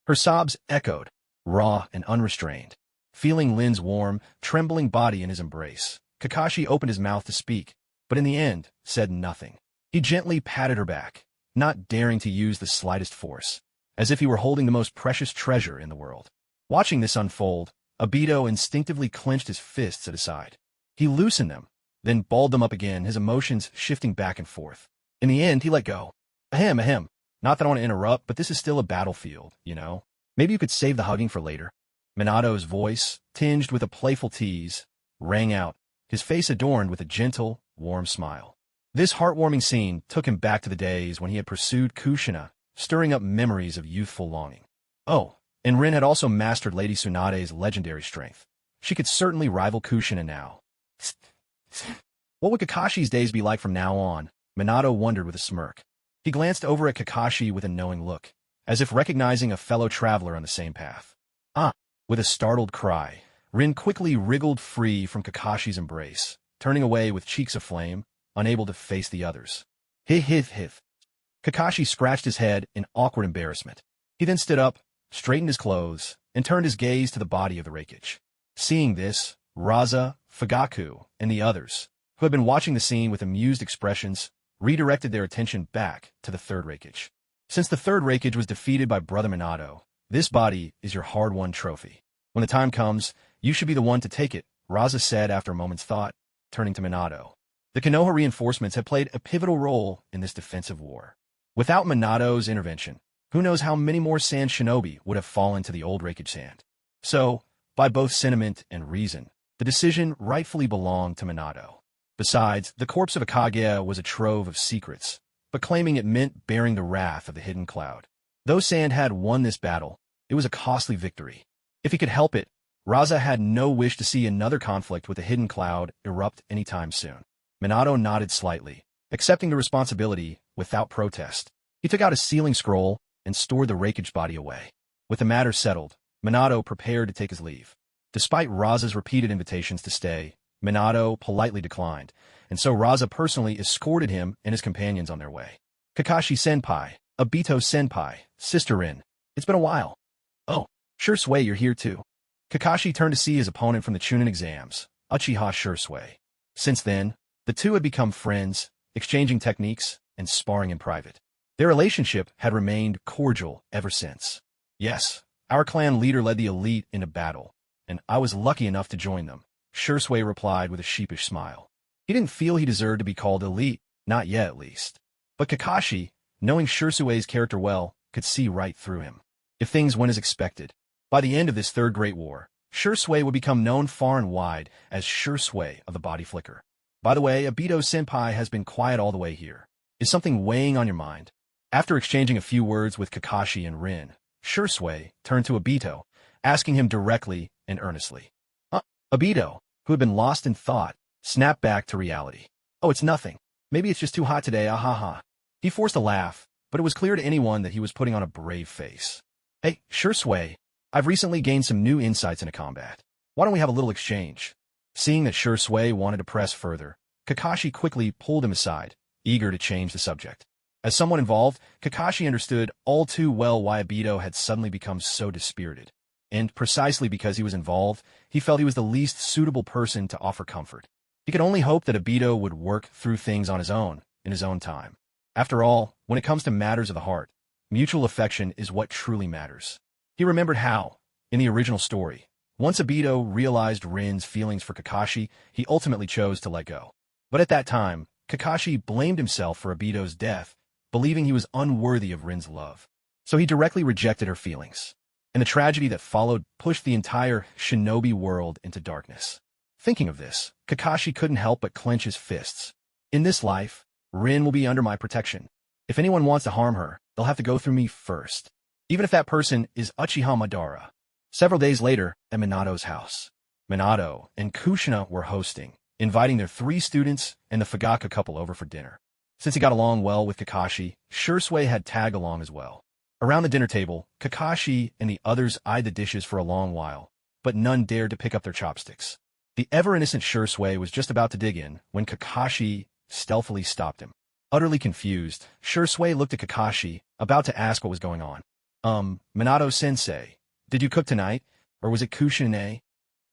Her sobs echoed, raw and unrestrained. Feeling Lin's warm, trembling body in his embrace, Kakashi opened his mouth to speak, but in the end, said nothing. He gently patted her back, not daring to use the slightest force, as if he were holding the most precious treasure in the world. Watching this unfold, Obito instinctively clenched his fists at his side. He loosened them, then balled them up again, his emotions shifting back and forth. In the end, he let go. Ahem. Not that I want to interrupt, but this is still a battlefield, you know? Maybe you could save the hugging for later." Minato's voice, tinged with a playful tease, rang out, his face adorned with a gentle, warm smile. This heartwarming scene took him back to the days when he had pursued Kushina, stirring up memories of youthful longing. Oh, and Rin had also mastered Lady Tsunade's legendary strength. She could certainly rival Kushina now. What would Kakashi's days be like from now on? Minato wondered with a smirk. He glanced over at Kakashi with a knowing look, as if recognizing a fellow traveler on the same path. With a startled cry, Rin quickly wriggled free from Kakashi's embrace, turning away with cheeks aflame, unable to face the others. Hith. Kakashi scratched his head in awkward embarrassment. He then stood up, straightened his clothes, and turned his gaze to the body of the raikage. Seeing this, Raza, Fugaku, and the others, who had been watching the scene with amused expressions, redirected their attention back to the third raikage. Since the third raikage was defeated by Brother Minato, this body is your hard-won trophy. When the time comes, you should be the one to take it, Raza said after a moment's thought, turning to Minato. The Konoha reinforcements had played a pivotal role in this defensive war. Without Minato's intervention, who knows how many more sand shinobi would have fallen to the old raikage hand. So, by both sentiment and reason, the decision rightfully belonged to Minato. Besides, the corpse of a Kage was a trove of secrets, but claiming it meant bearing the wrath of the hidden cloud. Though Sand had won this battle, it was a costly victory. If he could help it, Raza had no wish to see another conflict with the hidden cloud erupt anytime soon. Minato nodded slightly, accepting the responsibility without protest. He took out a sealing scroll and stored the raikage body away. With the matter settled, Minato prepared to take his leave. Despite Raza's repeated invitations to stay, Minato politely declined, and so Raza personally escorted him and his companions on their way. Kakashi-senpai, Obito-senpai, Sister Rin, it's been a while. Oh, sure Sway, you're here too. Kakashi turned to see his opponent from the Chunin exams, Uchiha Sure Sway. Since then, the two had become friends, exchanging techniques and sparring in private. Their relationship had remained cordial ever since. Yes, our clan leader led the elite into battle, and I was lucky enough to join them, Sure Sway replied with a sheepish smile. He didn't feel he deserved to be called elite, not yet at least. But Kakashi, knowing Sure Sway's character well, could see right through him. If things went as expected, by the end of this third Great War, Sure Sway would become known far and wide as Sure Sway of the Body Flicker. By the way, Obito-senpai has been quiet all the way here. Is something weighing on your mind? After exchanging a few words with Kakashi and Rin, Sure Sway turned to Obito, asking him directly and earnestly. Obito, who had been lost in thought, snapped back to reality. Oh, it's nothing. Maybe it's just too hot today, ahaha. He forced a laugh, but it was clear to anyone that he was putting on a brave face. Hey, Sure Sway, I've recently gained some new insights into combat. Why don't we have a little exchange? Seeing that Sure Sway wanted to press further, Kakashi quickly pulled him aside, eager to change the subject. As someone involved, Kakashi understood all too well why Obito had suddenly become so dispirited. And precisely because he was involved, he felt he was the least suitable person to offer comfort. He could only hope that Obito would work through things on his own, in his own time. After all, when it comes to matters of the heart, mutual affection is what truly matters. He remembered how, in the original story, once Obito realized Rin's feelings for Kakashi, he ultimately chose to let go. But at that time, Kakashi blamed himself for Obito's death, believing he was unworthy of Rin's love. So he directly rejected her feelings. And the tragedy that followed pushed the entire shinobi world into darkness. Thinking of this, Kakashi couldn't help but clench his fists. In this life, Rin will be under my protection. If anyone wants to harm her, they'll have to go through me first. Even if that person is Uchiha Madara. Several days later, at Minato's house, Minato and Kushina were hosting, inviting their 3 students and the Fugaku couple over for dinner. Since he got along well with Kakashi, Shursui had tag along as well. Around the dinner table, Kakashi and the others eyed the dishes for a long while, but none dared to pick up their chopsticks. The ever-innocent Shursui was just about to dig in when Kakashi stealthily stopped him. Utterly confused, Shursui looked at Kakashi, about to ask what was going on. Minato-sensei, did you cook tonight, or was it Kushina?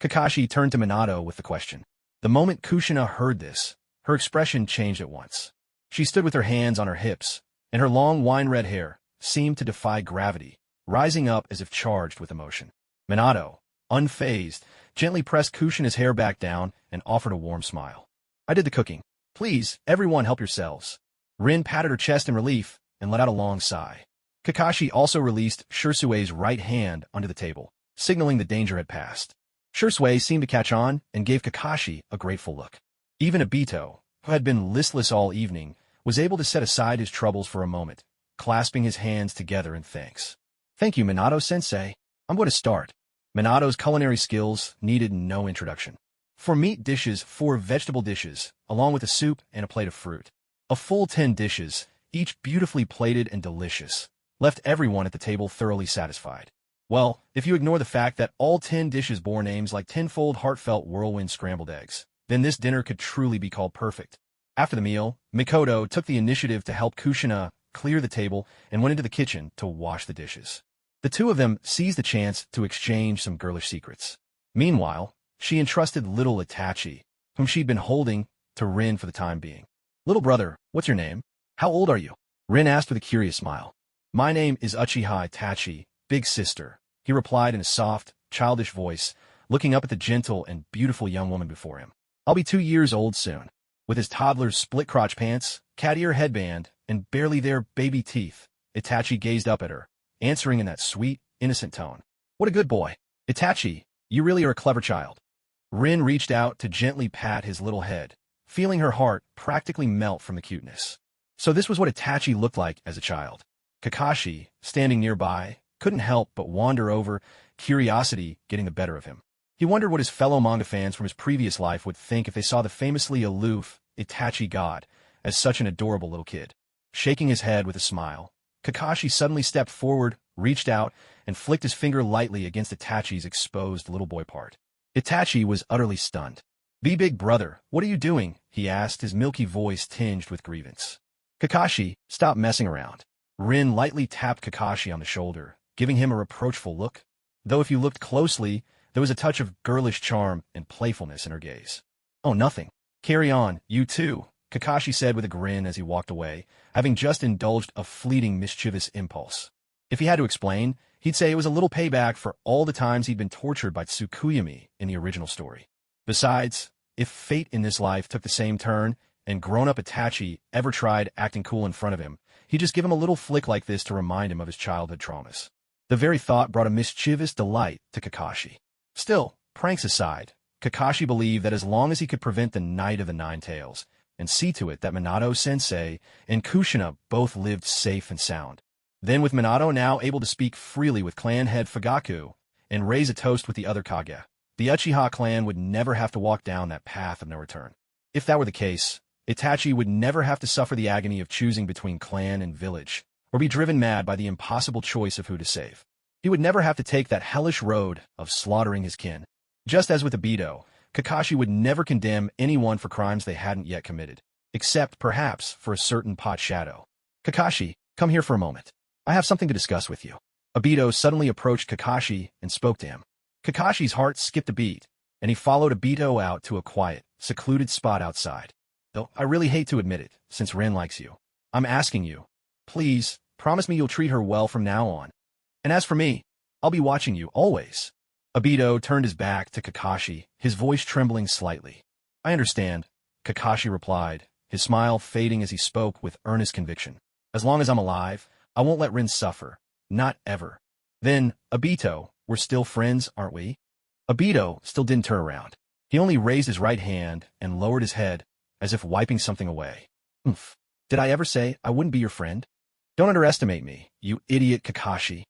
Kakashi turned to Minato with the question. The moment Kushina heard this, her expression changed at once. She stood with her hands on her hips, and her long wine-red hair seemed to defy gravity, rising up as if charged with emotion. Minato, unfazed, gently pressed Kushina's hair back down and offered a warm smile. I did the cooking. Please, everyone help yourselves. Rin patted her chest in relief and let out a long sigh. Kakashi also released Shursui's right hand onto the table, signaling the danger had passed. Shursui seemed to catch on and gave Kakashi a grateful look. Even Obito, who had been listless all evening, was able to set aside his troubles for a moment, clasping his hands together in thanks. Thank you, Minato-sensei. I'm going to start. Minato's culinary skills needed no introduction. 4 meat dishes, 4 vegetable dishes, along with a soup and a plate of fruit. A full 10 dishes, each beautifully plated and delicious, left everyone at the table thoroughly satisfied. Well, if you ignore the fact that all 10 dishes bore names like tenfold heartfelt whirlwind scrambled eggs, then this dinner could truly be called perfect. After the meal, Mikoto took the initiative to help Kushina clear the table and went into the kitchen to wash the dishes. The two of them seized the chance to exchange some girlish secrets. Meanwhile, she entrusted little Itachi, whom she'd been holding, to Rin for the time being. Little brother, what's your name? How old are you? Rin asked with a curious smile. My name is Uchiha Itachi, big sister, he replied in a soft, childish voice, looking up at the gentle and beautiful young woman before him. I'll be 2 years old soon. With his toddler's split-crotch pants, cat-ear headband, and barely there baby teeth, Itachi gazed up at her, answering in that sweet, innocent tone. What a good boy. Itachi, you really are a clever child. Rin reached out to gently pat his little head, feeling her heart practically melt from the cuteness. So this was what Itachi looked like as a child. Kakashi, standing nearby, couldn't help but wander over, curiosity getting the better of him. He wondered what his fellow manga fans from his previous life would think if they saw the famously aloof Itachi god as such an adorable little kid. Shaking his head with a smile, Kakashi suddenly stepped forward, reached out, and flicked his finger lightly against Itachi's exposed little boy part. Itachi was utterly stunned. Big brother, what are you doing? He asked, his milky voice tinged with grievance. Kakashi, stop messing around. Rin lightly tapped Kakashi on the shoulder, giving him a reproachful look. Though if you looked closely, there was a touch of girlish charm and playfulness in her gaze. Oh, nothing. Carry on, you too, Kakashi said with a grin as he walked away, having just indulged a fleeting mischievous impulse. If he had to explain, he'd say it was a little payback for all the times he'd been tortured by Tsukuyami in the original story. Besides, if fate in this life took the same turn, and grown-up Itachi ever tried acting cool in front of him, he'd just give him a little flick like this to remind him of his childhood traumas. The very thought brought a mischievous delight to Kakashi. Still, pranks aside, Kakashi believed that as long as he could prevent the Night of the Nine Tails, and see to it that Minato-sensei and Kushina both lived safe and sound, then with Minato now able to speak freely with clan head Fugaku, and raise a toast with the other Kage, the Uchiha clan would never have to walk down that path of no return. If that were the case, Itachi would never have to suffer the agony of choosing between clan and village, or be driven mad by the impossible choice of who to save. He would never have to take that hellish road of slaughtering his kin. Just as with Obito, Kakashi would never condemn anyone for crimes they hadn't yet committed. except perhaps for a certain pot shadow. Kakashi, come here for a moment. I have something to discuss with you. Obito suddenly approached Kakashi and spoke to him. Kakashi's heart skipped a beat, and he followed Obito out to a quiet, secluded spot outside. Though I really hate to admit it, since Rin likes you. I'm asking you, please, promise me you'll treat her well from now on. And as for me, I'll be watching you, always. Obito turned his back to Kakashi, his voice trembling slightly. I understand, Kakashi replied, his smile fading as he spoke with earnest conviction. As long as I'm alive, I won't let Rin suffer. Not ever. Then, Obito, we're still friends, aren't we? Obito still didn't turn around. He only raised his right hand and lowered his head, as if wiping something away. Oomph. Did I ever say I wouldn't be your friend? Don't underestimate me, you idiot Kakashi.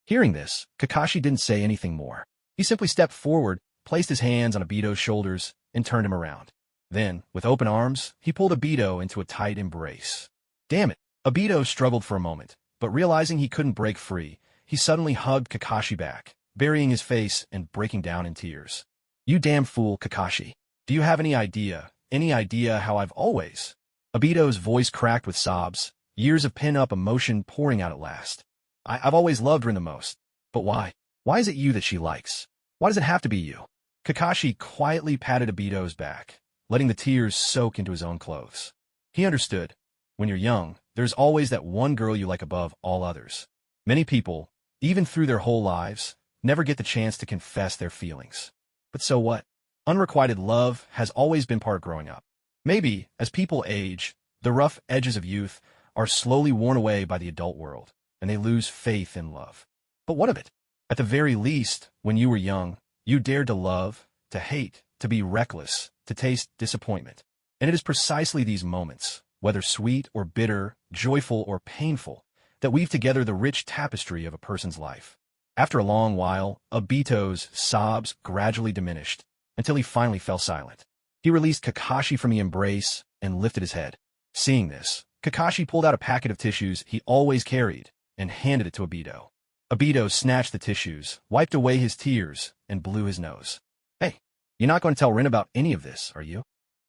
Hearing this, Kakashi didn't say anything more. He simply stepped forward, placed his hands on Obito's shoulders, and turned him around. Then, with open arms, he pulled Obito into a tight embrace. Damn it! Obito struggled for a moment, but realizing he couldn't break free, he suddenly hugged Kakashi back, burying his face and breaking down in tears. You damn fool, Kakashi. Do you have any idea how I've always... Obito's voice cracked with sobs, years of pin-up emotion pouring out at last. I've always loved Rin the most. But why? Why is it you that she likes? Why does it have to be you? Kakashi quietly patted Obito's back, letting the tears soak into his own clothes. He understood. When you're young, there's always that one girl you like above all others. Many people, even through their whole lives, never get the chance to confess their feelings. But so what? Unrequited love has always been part of growing up. Maybe, as people age, the rough edges of youth are slowly worn away by the adult world, and they lose faith in love. But what of it? At the very least, when you were young, you dared to love, to hate, to be reckless, to taste disappointment. And it is precisely these moments, whether sweet or bitter, joyful or painful, that weave together the rich tapestry of a person's life. After a long while, Obito's sobs gradually diminished, until he finally fell silent. He released Kakashi from the embrace and lifted his head. Seeing this, Kakashi pulled out a packet of tissues he always carried and handed it to Obito. Obito snatched the tissues, wiped away his tears, and blew his nose. Hey, you're not going to tell Rin about any of this, are you?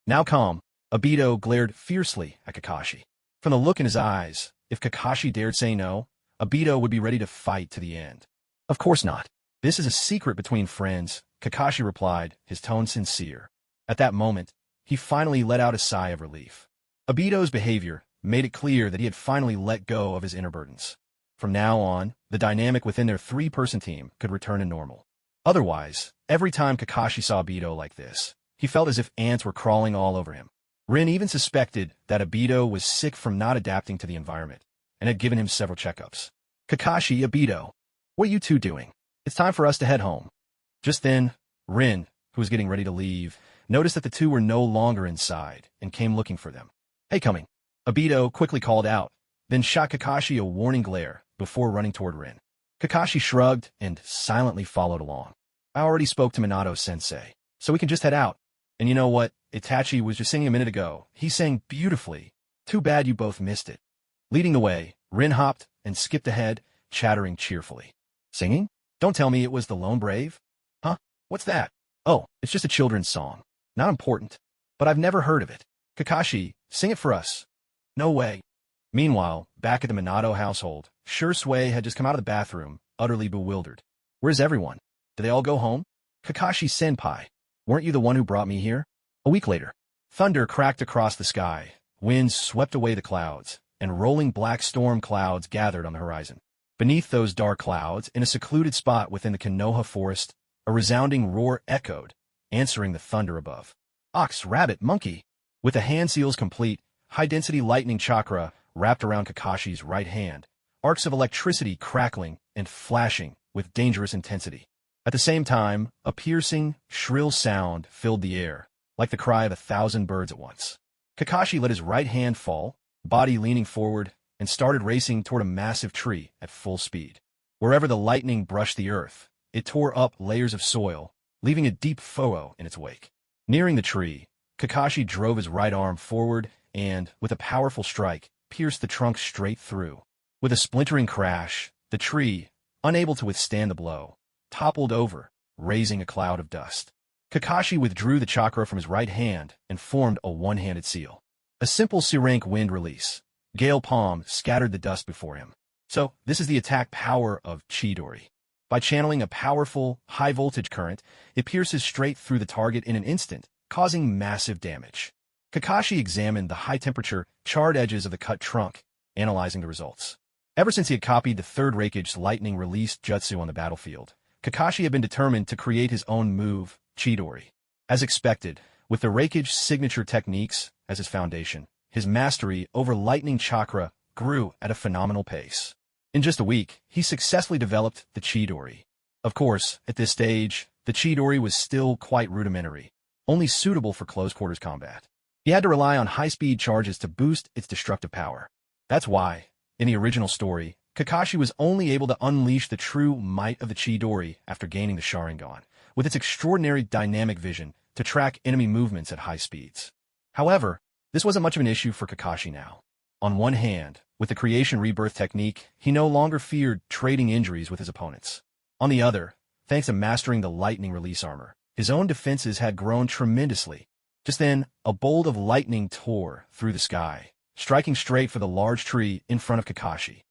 Now calm, Obito glared fiercely at Kakashi. From the look in his eyes, if Kakashi dared say no, Obito would be ready to fight to the end. Of course not. This is a secret between friends, Kakashi replied, his tone sincere. At that moment, he finally let out a sigh of relief. Obito's behavior made it clear that he had finally let go of his inner burdens. From now on, the dynamic within their three-person team could return to normal. Otherwise, every time Kakashi saw Obito like this, he felt as if ants were crawling all over him. Rin even suspected that Obito was sick from not adapting to the environment, and had given him several checkups. Kakashi, Obito, what are you two doing? It's time for us to head home. Just then, Rin, who was getting ready to leave, noticed that the two were no longer inside, and came looking for them. Hey, coming. Obito quickly called out, then shot Kakashi a warning glare before running toward Rin. Kakashi shrugged and silently followed along. I already spoke to Minato-sensei, so we can just head out. And you know what? Itachi was just singing a minute ago. He sang beautifully. Too bad you both missed it. Leading the way, Rin hopped and skipped ahead, chattering cheerfully. Singing? Don't tell me it was the Lone Brave? Huh? What's that? Oh, it's just a children's song. Not important. But I've never heard of it. Kakashi, sing it for us. No way. Meanwhile, back at the Minato household, Shursui had just come out of the bathroom, utterly bewildered. Where's everyone? Did they all go home? Kakashi-senpai, weren't you the one who brought me here? A week later, thunder cracked across the sky, winds swept away the clouds, and rolling black storm clouds gathered on the horizon. Beneath those dark clouds, in a secluded spot within the Konoha forest, a resounding roar echoed, answering the thunder above. Ox, rabbit, monkey. With the hand seals complete, high-density lightning chakra wrapped around Kakashi's right hand, arcs of electricity crackling and flashing with dangerous intensity. At the same time, a piercing, shrill sound filled the air, like the cry of 1,000 birds at once. Kakashi let his right hand fall, body leaning forward, and started racing toward a massive tree at full speed. Wherever the lightning brushed the earth, it tore up layers of soil, leaving a deep furrow in its wake. Nearing the tree, Kakashi drove his right arm forward and, with a powerful strike, pierced the trunk straight through. With a splintering crash, the tree, unable to withstand the blow, toppled over, raising a cloud of dust. Kakashi withdrew the chakra from his right hand and formed a one-handed seal. A simple C-rank wind release. Gale palm scattered the dust before him. So, this is the attack power of Chidori. By channeling a powerful, high-voltage current, it pierces straight through the target in an instant, causing massive damage. Kakashi examined the high-temperature, charred edges of the cut trunk, analyzing the results. Ever since he had copied the third Raikage's lightning-released jutsu on the battlefield, Kakashi had been determined to create his own move, Chidori. As expected, with the Raikage's signature techniques as his foundation, his mastery over lightning chakra grew at a phenomenal pace. In just a week, he successfully developed the Chidori. Of course, at this stage, the Chidori was still quite rudimentary, only suitable for close-quarters combat. He had to rely on high-speed charges to boost its destructive power. That's why, in the original story, Kakashi was only able to unleash the true might of the Chidori after gaining the Sharingan, with its extraordinary dynamic vision to track enemy movements at high speeds. However, this wasn't much of an issue for Kakashi now. On one hand, with the creation rebirth technique, he no longer feared trading injuries with his opponents. On the other, thanks to mastering the lightning release armor, his own defenses had grown tremendously. Just then, a bolt of lightning tore through the sky, striking straight for the large tree in front of Kakashi.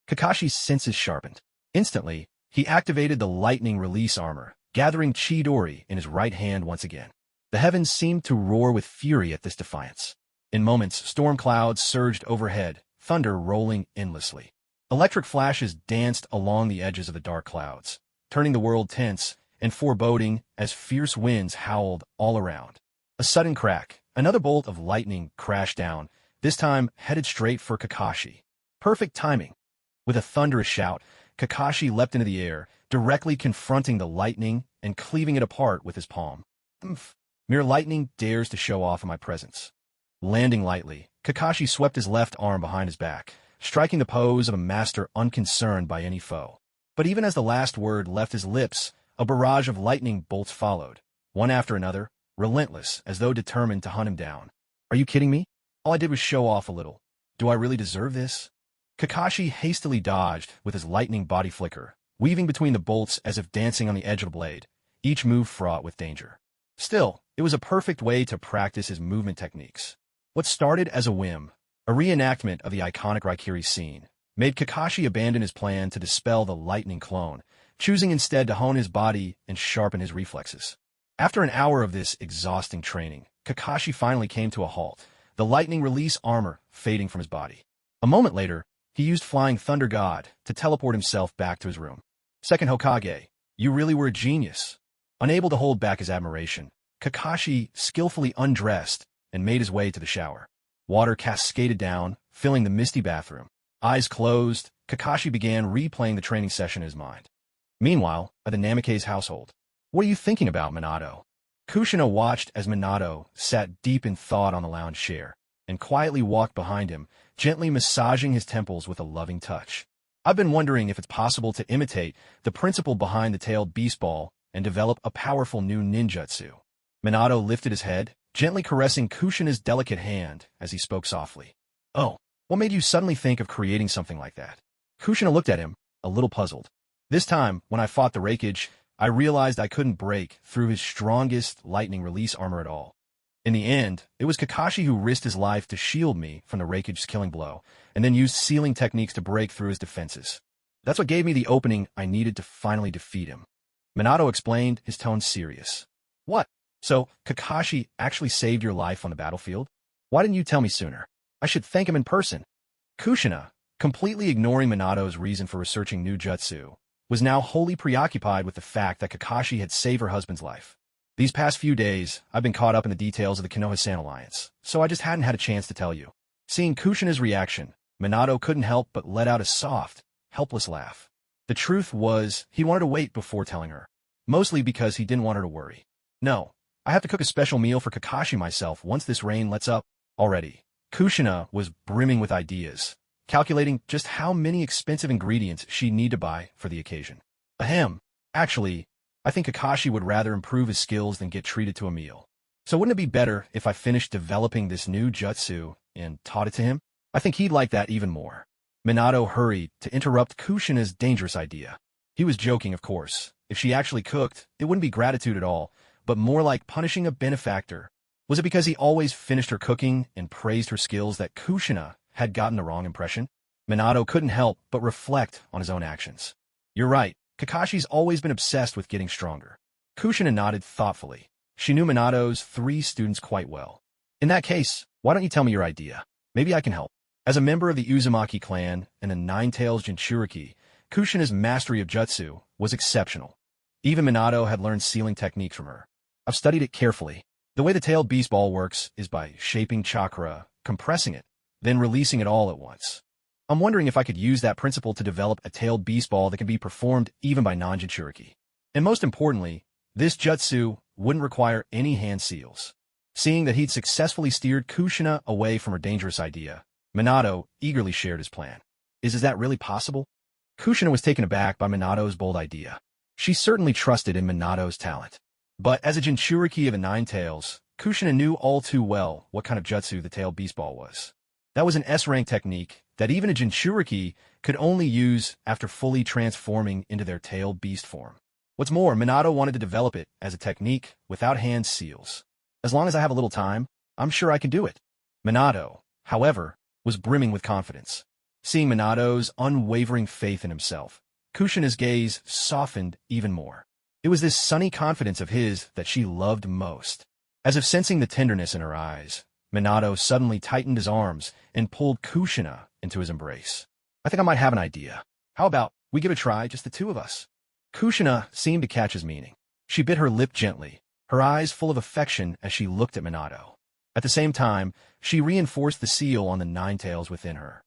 Kakashi's senses sharpened. Instantly, he activated the lightning release armor, gathering Chidori in his right hand once again. The heavens seemed to roar with fury at this defiance. In moments, storm clouds surged overhead, thunder rolling endlessly. Electric flashes danced along the edges of the dark clouds, turning the world tense and foreboding as fierce winds howled all around. A sudden crack, another bolt of lightning crashed down, this time headed straight for Kakashi. Perfect timing. With a thunderous shout, Kakashi leapt into the air, directly confronting the lightning and cleaving it apart with his palm. Mere lightning dares to show off in my presence. Landing lightly, Kakashi swept his left arm behind his back, striking the pose of a master unconcerned by any foe. But even as the last word left his lips, a barrage of lightning bolts followed, one after another, relentless, as though determined to hunt him down. Are you kidding me? All I did was show off a little. Do I really deserve this? Kakashi hastily dodged with his lightning body flicker, weaving between the bolts as if dancing on the edge of a blade, each move fraught with danger. Still, it was a perfect way to practice his movement techniques. What started as a whim, a reenactment of the iconic Raikiri scene, made Kakashi abandon his plan to dispel the lightning clone, choosing instead to hone his body and sharpen his reflexes. After an hour of this exhausting training, Kakashi finally came to a halt, the lightning release armor fading from his body. A moment later, he used Flying Thunder God to teleport himself back to his room. Second Hokage, you really were a genius. Unable to hold back his admiration, Kakashi skillfully undressed and made his way to the shower. Water cascaded down, filling the misty bathroom. Eyes closed, Kakashi began replaying the training session in his mind. Meanwhile, at the Namikaze household. What are you thinking about, Minato? Kushina watched as Minato sat deep in thought on the lounge chair and quietly walked behind him, gently massaging his temples with a loving touch. I've been wondering if it's possible to imitate the principle behind the tailed beast ball and develop a powerful new ninjutsu. Minato lifted his head, gently caressing Kushina's delicate hand as he spoke softly. Oh, what made you suddenly think of creating something like that? Kushina looked at him, a little puzzled. This time, when I fought the Raikage, I realized I couldn't break through his strongest lightning release armor at all. In the end, it was Kakashi who risked his life to shield me from the Raikage's killing blow, and then used sealing techniques to break through his defenses. That's what gave me the opening I needed to finally defeat him. Minato explained, his tone serious. What? So, Kakashi actually saved your life on the battlefield? Why didn't you tell me sooner? I should thank him in person. Kushina, completely ignoring Minato's reason for researching new jutsu, was now wholly preoccupied with the fact that Kakashi had saved her husband's life. These past few days, I've been caught up in the details of the Konoha-san alliance, so I just hadn't had a chance to tell you. Seeing Kushina's reaction, Minato couldn't help but let out a soft, helpless laugh. The truth was, he wanted to wait before telling her, mostly because he didn't want her to worry. No, I have to cook a special meal for Kakashi myself once this rain lets up. Already, Kushina was brimming with ideas, calculating just how many expensive ingredients she'd need to buy for the occasion. Ahem. Actually, I think Kakashi would rather improve his skills than get treated to a meal. So wouldn't it be better if I finished developing this new jutsu and taught it to him? I think he'd like that even more. Minato hurried to interrupt Kushina's dangerous idea. He was joking, of course. If she actually cooked, it wouldn't be gratitude at all, but more like punishing a benefactor. Was it because he always finished her cooking and praised her skills that Kushina had gotten the wrong impression? Minato couldn't help but reflect on his own actions. You're right, Kakashi's always been obsessed with getting stronger. Kushina nodded thoughtfully. She knew Minato's 3 students quite well. In that case, why don't you tell me your idea? Maybe I can help. As a member of the Uzumaki clan and the Nine-Tails Jinchuriki, Kushina's mastery of jutsu was exceptional. Even Minato had learned sealing techniques from her. I've studied it carefully. The way the tailed beast ball works is by shaping chakra, compressing it, then releasing it all at once. I'm wondering if I could use that principle to develop a tailed beast ball that can be performed even by non-Jinchuriki. And most importantly, this jutsu wouldn't require any hand seals. Seeing that he'd successfully steered Kushina away from her dangerous idea, Minato eagerly shared his plan. Is that really possible? Kushina was taken aback by Minato's bold idea. She certainly trusted in Minato's talent. But as a Jinchuriki of the Nine Tails, Kushina knew all too well what kind of jutsu the tailed beast ball was. That was an S-rank technique that even a Jinchuriki could only use after fully transforming into their tailed beast form. What's more, Minato wanted to develop it as a technique without hand seals. As long as I have a little time, I'm sure I can do it. Minato, however, was brimming with confidence. Seeing Minato's unwavering faith in himself, Kushina's gaze softened even more. It was this sunny confidence of his that she loved most. As if sensing the tenderness in her eyes, Minato suddenly tightened his arms and pulled Kushina into his embrace. I think I might have an idea. How about we give it a try, just the 2 of us? Kushina seemed to catch his meaning. She bit her lip gently, her eyes full of affection as she looked at Minato. At the same time, she reinforced the seal on the 9 tails within her.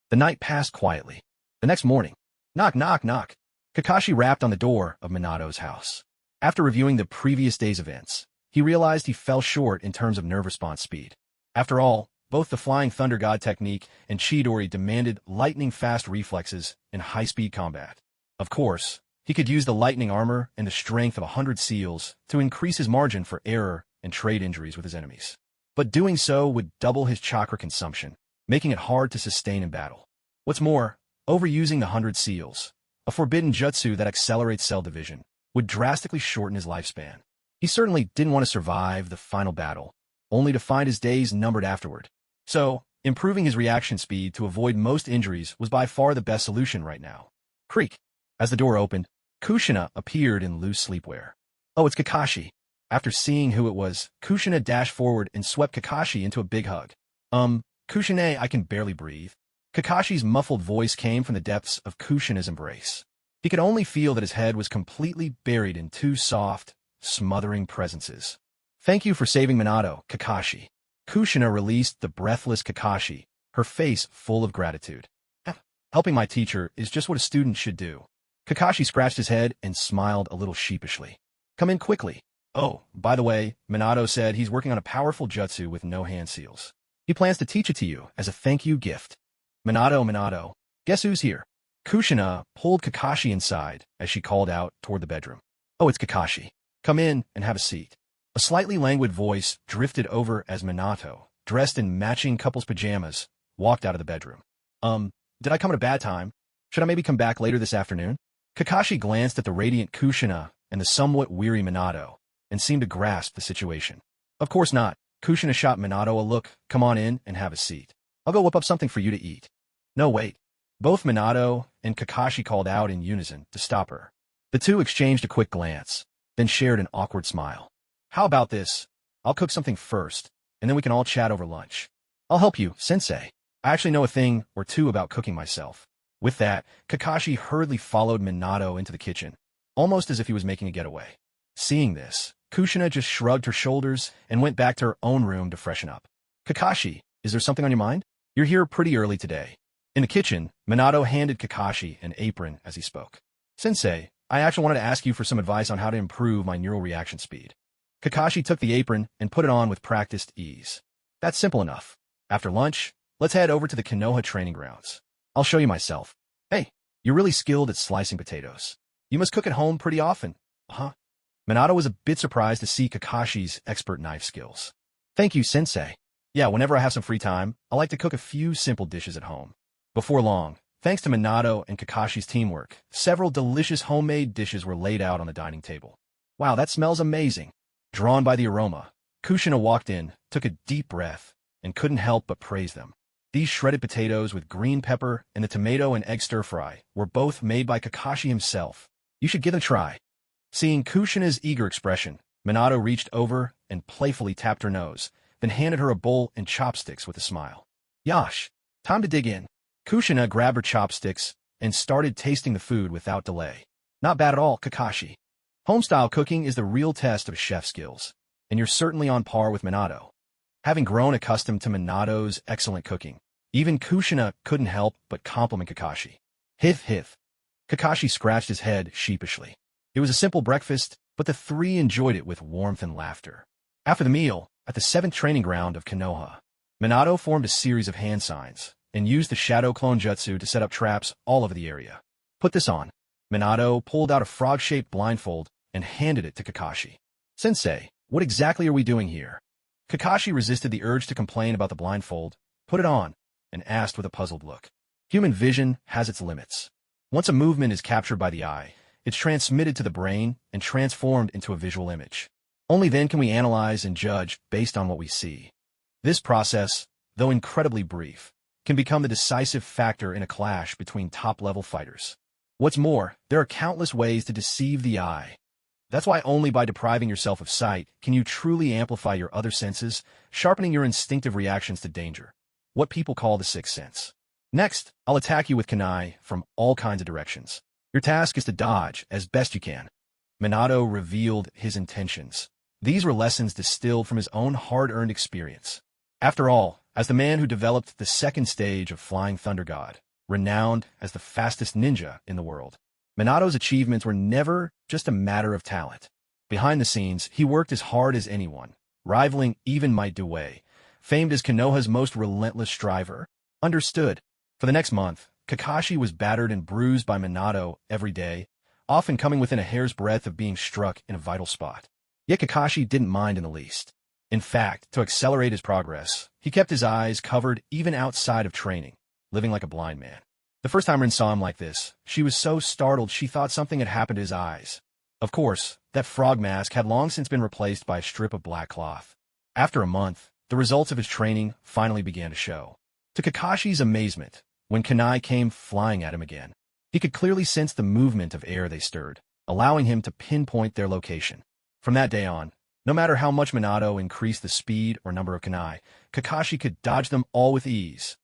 The night passed quietly. The next morning, knock, knock, knock, Kakashi rapped on the door of Minato's house. After reviewing the previous day's events, he realized he fell short in terms of nerve response speed. After all, both the Flying Thunder God technique and Chidori demanded lightning-fast reflexes in high-speed combat. Of course, he could use the lightning armor and the strength of 100 seals to increase his margin for error and trade injuries with his enemies. But doing so would double his chakra consumption, making it hard to sustain in battle. What's more, overusing the 100 seals, a forbidden jutsu that accelerates cell division, would drastically shorten his lifespan. He certainly didn't want to survive the final battle, only to find his days numbered afterward. So, improving his reaction speed to avoid most injuries was by far the best solution right now. Creak. As the door opened, Kushina appeared in loose sleepwear. Oh, it's Kakashi. After seeing who it was, Kushina dashed forward and swept Kakashi into a big hug. Kushina, I can barely breathe. Kakashi's muffled voice came from the depths of Kushina's embrace. He could only feel that his head was completely buried in 2 soft, smothering presences. Thank you for saving Minato, Kakashi. Kushina released the breathless Kakashi, her face full of gratitude. Helping my teacher is just what a student should do. Kakashi scratched his head and smiled a little sheepishly. Come in quickly. Oh, by the way, Minato said he's working on a powerful jutsu with no hand seals. He plans to teach it to you as a thank you gift. Minato, guess who's here? Kushina pulled Kakashi inside as she called out toward the bedroom. Oh, it's Kakashi. Come in and have a seat. A slightly languid voice drifted over as Minato, dressed in matching couple's pajamas, walked out of the bedroom. Did I come at a bad time? Should I maybe come back later this afternoon? Kakashi glanced at the radiant Kushina and the somewhat weary Minato, and seemed to grasp the situation. Of course not. Kushina shot Minato a look. Come on in and have a seat. I'll go whip up something for you to eat. No, wait. Both Minato and Kakashi called out in unison to stop her. The 2 exchanged a quick glance, then shared an awkward smile. How about this? I'll cook something first, and then we can all chat over lunch. I'll help you, sensei. I actually know a thing or 2 about cooking myself. With that, Kakashi hurriedly followed Minato into the kitchen, almost as if he was making a getaway. Seeing this, Kushina just shrugged her shoulders and went back to her own room to freshen up. Kakashi, is there something on your mind? You're here pretty early today. In the kitchen, Minato handed Kakashi an apron as he spoke. Sensei, I actually wanted to ask you for some advice on how to improve my neural reaction speed. Kakashi took the apron and put it on with practiced ease. That's simple enough. After lunch, let's head over to the Konoha training grounds. I'll show you myself. Hey, you're really skilled at slicing potatoes. You must cook at home pretty often. Uh-huh. Minato was a bit surprised to see Kakashi's expert knife skills. Thank you, sensei. Yeah, whenever I have some free time, I like to cook a few simple dishes at home. Before long, thanks to Minato and Kakashi's teamwork, several delicious homemade dishes were laid out on the dining table. Wow, that smells amazing. Drawn by the aroma, Kushina walked in, took a deep breath, and couldn't help but praise them. These shredded potatoes with green pepper and the tomato and egg stir-fry were both made by Kakashi himself. You should give it a try. Seeing Kushina's eager expression, Minato reached over and playfully tapped her nose, then handed her a bowl and chopsticks with a smile. Yosh, time to dig in. Kushina grabbed her chopsticks and started tasting the food without delay. Not bad at all, Kakashi. Homestyle cooking is the real test of chef skills, and you're certainly on par with Minato. Having grown accustomed to Minato's excellent cooking, even Kushina couldn't help but compliment Kakashi. Hith hith. Kakashi scratched his head sheepishly. It was a simple breakfast, but the three enjoyed it with warmth and laughter. After the meal, at the 7th training ground of Konoha, Minato formed a series of hand signs and used the shadow clone jutsu to set up traps all over the area. Put this on. Minato pulled out a frog-shaped blindfold and handed it to Kakashi. Sensei, what exactly are we doing here? Kakashi resisted the urge to complain about the blindfold, put it on, and asked with a puzzled look. Human vision has its limits. Once a movement is captured by the eye, it's transmitted to the brain and transformed into a visual image. Only then can we analyze and judge based on what we see. This process, though incredibly brief, can become the decisive factor in a clash between top-level fighters. What's more, there are countless ways to deceive the eye. That's why only by depriving yourself of sight can you truly amplify your other senses, sharpening your instinctive reactions to danger, what people call the sixth sense. Next, I'll attack you with kunai from all kinds of directions. Your task is to dodge as best you can. Minato revealed his intentions. These were lessons distilled from his own hard-earned experience. After all, as the man who developed the second stage of Flying Thunder God, renowned as the fastest ninja in the world, Minato's achievements were never just a matter of talent. Behind the scenes, he worked as hard as anyone, rivaling even Might Dewey, famed as Konoha's most relentless striver. Understood. For the next month, Kakashi was battered and bruised by Minato every day, often coming within a hair's breadth of being struck in a vital spot. Yet Kakashi didn't mind in the least. In fact, to accelerate his progress, he kept his eyes covered even outside of training, living like a blind man. The first time Rin saw him like this, she was so startled she thought something had happened to his eyes. Of course, that frog mask had long since been replaced by a strip of black cloth. After a month, the results of his training finally began to show. To Kakashi's amazement, when kunai came flying at him again, he could clearly sense the movement of air they stirred, allowing him to pinpoint their location. From that day on, no matter how much Minato increased the speed or number of kunai, Kakashi could dodge them all with ease.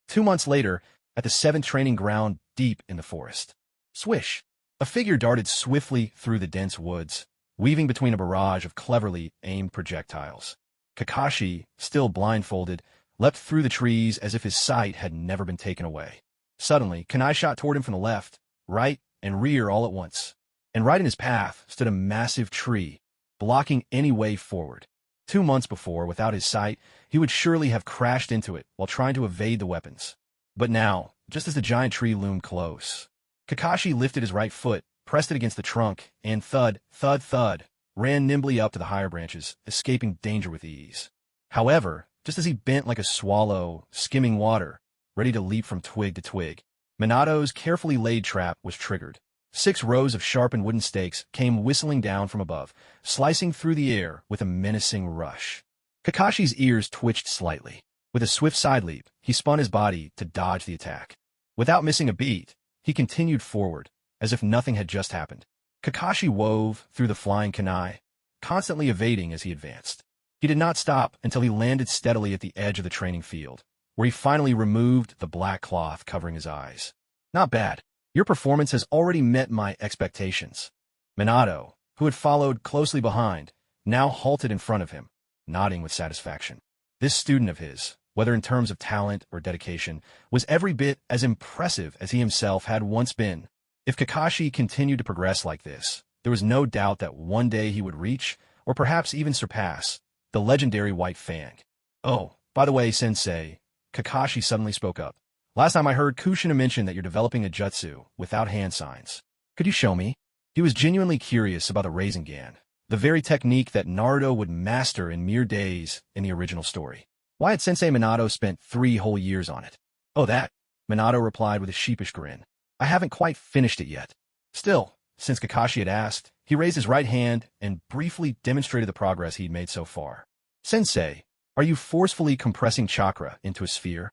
2 months later, at the 7th training ground deep in the forest, swish! A figure darted swiftly through the dense woods, weaving between a barrage of cleverly aimed projectiles. Kakashi, still blindfolded, leapt through the trees as if his sight had never been taken away. Suddenly, kunai shot toward him from the left, right, and rear all at once. And right in his path stood a massive tree, blocking any way forward. 2 months before, without his sight, he would surely have crashed into it while trying to evade the weapons. But now, just as the giant tree loomed close, Kakashi lifted his right foot, pressed it against the trunk, and thud, thud, thud, ran nimbly up to the higher branches, escaping danger with ease. However, just as he bent like a swallow, skimming water, ready to leap from twig to twig, Minato's carefully laid trap was triggered. 6 rows of sharpened wooden stakes came whistling down from above, slicing through the air with a menacing rush. Kakashi's ears twitched slightly. With a swift side leap, he spun his body to dodge the attack. Without missing a beat, he continued forward, as if nothing had just happened. Kakashi wove through the flying kunai, constantly evading as he advanced. He did not stop until he landed steadily at the edge of the training field, where he finally removed the black cloth covering his eyes. Not bad. Your performance has already met my expectations. Minato, who had followed closely behind, now halted in front of him, nodding with satisfaction. This student of his, whether in terms of talent or dedication, was every bit as impressive as he himself had once been. If Kakashi continued to progress like this, there was no doubt that one day he would reach, or perhaps even surpass, the legendary White Fang. Oh, by the way, Sensei, Kakashi suddenly spoke up. Last time I heard Kushina mention that you're developing a jutsu without hand signs. Could you show me? He was genuinely curious about the Rasengan, the very technique that Naruto would master in mere days in the original story. Why had Sensei Minato spent 3 whole years on it? Oh, that, Minato replied with a sheepish grin. I haven't quite finished it yet. Still, since Kakashi had asked, he raised his right hand and briefly demonstrated the progress he'd made so far. Sensei, are you forcefully compressing chakra into a sphere?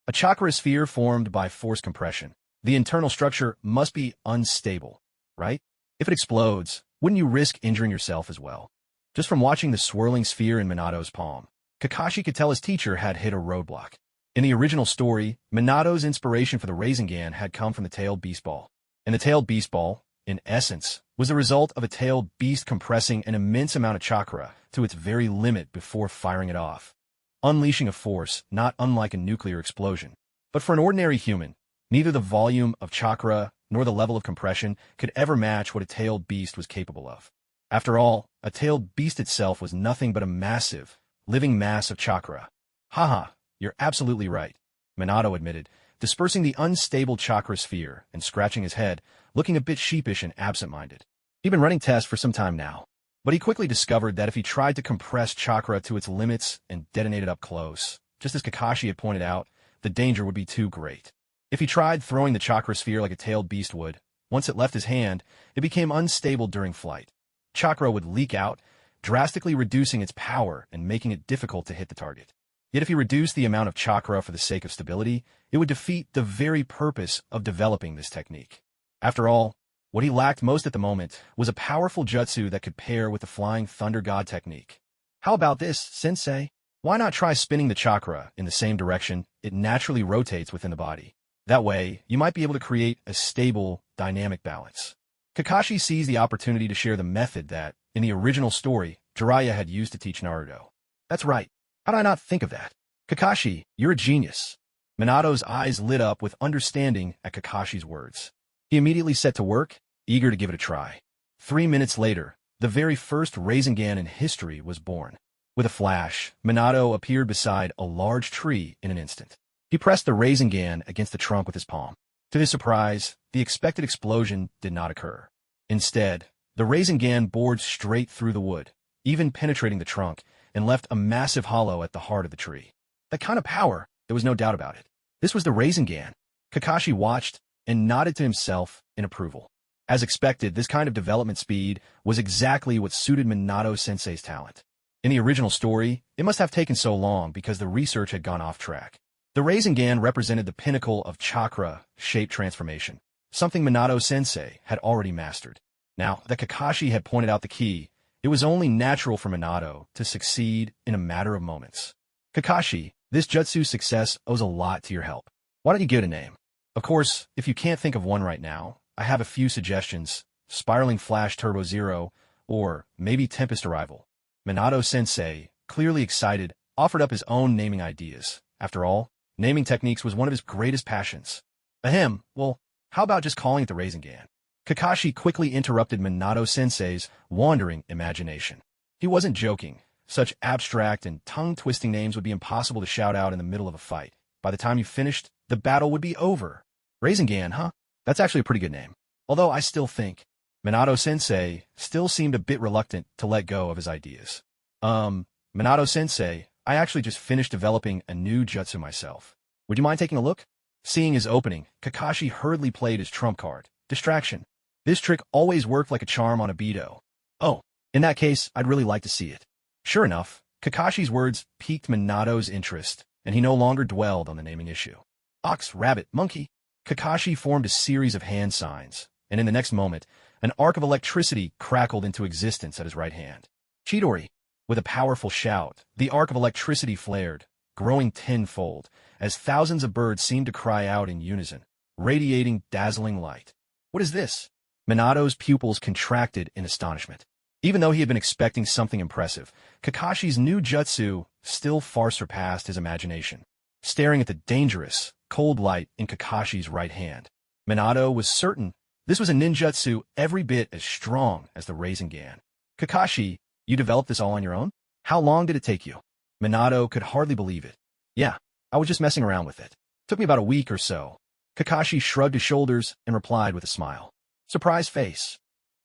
A chakra is sphere formed by forced compression. The internal structure must be unstable, right? If it explodes, wouldn't you risk injuring yourself as well? Just from watching the swirling sphere in Minato's palm, Kakashi could tell his teacher had hit a roadblock. In the original story, Minato's inspiration for the Rasengan had come from the tailed beast ball. And the tailed beast ball, in essence, was the result of a tailed beast compressing an immense amount of chakra to its very limit before firing it off, unleashing a force not unlike a nuclear explosion. But for an ordinary human, neither the volume of chakra nor the level of compression could ever match what a tailed beast was capable of. After all, a tailed beast itself was nothing but a massive, living mass of chakra. Haha, you're absolutely right, Minato admitted, dispersing the unstable chakra sphere and scratching his head, looking a bit sheepish and absent-minded. He'd been running tests for some time now, but he quickly discovered that if he tried to compress chakra to its limits and detonate it up close, just as Kakashi had pointed out, the danger would be too great. If he tried throwing the chakra sphere like a tailed beast would, once it left his hand, it became unstable during flight. Chakra would leak out, drastically reducing its power and making it difficult to hit the target. Yet if he reduced the amount of chakra for the sake of stability, it would defeat the very purpose of developing this technique. After all, what he lacked most at the moment was a powerful jutsu that could pair with the Flying Thunder God technique. How about this, Sensei? Why not try spinning the chakra in the same direction it naturally rotates within the body? That way, you might be able to create a stable, dynamic balance. Kakashi sees the opportunity to share the method that, in the original story, Jiraiya had used to teach Naruto. That's right. How did I not think of that? Kakashi, you're a genius. Minato's eyes lit up with understanding at Kakashi's words. He immediately set to work, eager to give it a try. 3 minutes later, the very first Rasengan in history was born. With a flash, Minato appeared beside a large tree in an instant. He pressed the Rasengan against the trunk with his palm. To his surprise, the expected explosion did not occur. Instead, the Rasengan bored straight through the wood, even penetrating the trunk, and left a massive hollow at the heart of the tree. That kind of power, there was no doubt about it. This was the Rasengan. Kakashi watched and nodded to himself in approval. As expected, this kind of development speed was exactly what suited Minato-sensei's talent. In the original story, it must have taken so long because the research had gone off track. The Rasengan represented the pinnacle of chakra shape transformation, something Minato-sensei had already mastered. Now that Kakashi had pointed out the key, it was only natural for Minato to succeed in a matter of moments. Kakashi, this jutsu's success owes a lot to your help. Why don't you give it a name? Of course, if you can't think of one right now, I have a few suggestions: Spiraling Flash Turbo Zero, or maybe Tempest Arrival. Minato-sensei, clearly excited, offered up his own naming ideas. After all, naming techniques was one of his greatest passions. Ahem, well, how about just calling it the Rasengan? Kakashi quickly interrupted Minato-sensei's wandering imagination. He wasn't joking. Such abstract and tongue-twisting names would be impossible to shout out in the middle of a fight. By the time you finished, the battle would be over. Rasengan, huh? That's actually a pretty good name. Although I still think Minato-sensei still seemed a bit reluctant to let go of his ideas. Minato-sensei, I actually just finished developing a new jutsu myself. Would you mind taking a look? Seeing his opening, Kakashi hurriedly played his trump card, Distraction. This trick always worked like a charm on a Beto. Oh, in that case, I'd really like to see it. Sure enough, Kakashi's words piqued Minato's interest, and he no longer dwelled on the naming issue. Ox, rabbit, monkey. Kakashi formed a series of hand signs, and in the next moment, an arc of electricity crackled into existence at his right hand. Chidori. With a powerful shout, the arc of electricity flared, growing tenfold, as thousands of birds seemed to cry out in unison, radiating dazzling light. What is this? Minato's pupils contracted in astonishment. Even though he had been expecting something impressive, Kakashi's new jutsu still far surpassed his imagination. Staring at the dangerous, cold light in Kakashi's right hand, Minato was certain this was a ninjutsu every bit as strong as the Rasengan. Kakashi, you developed this all on your own? How long did it take you? Minato could hardly believe it. Yeah, I was just messing around with it. Took me about a week or so. Kakashi shrugged his shoulders and replied with a smile. Surprise face.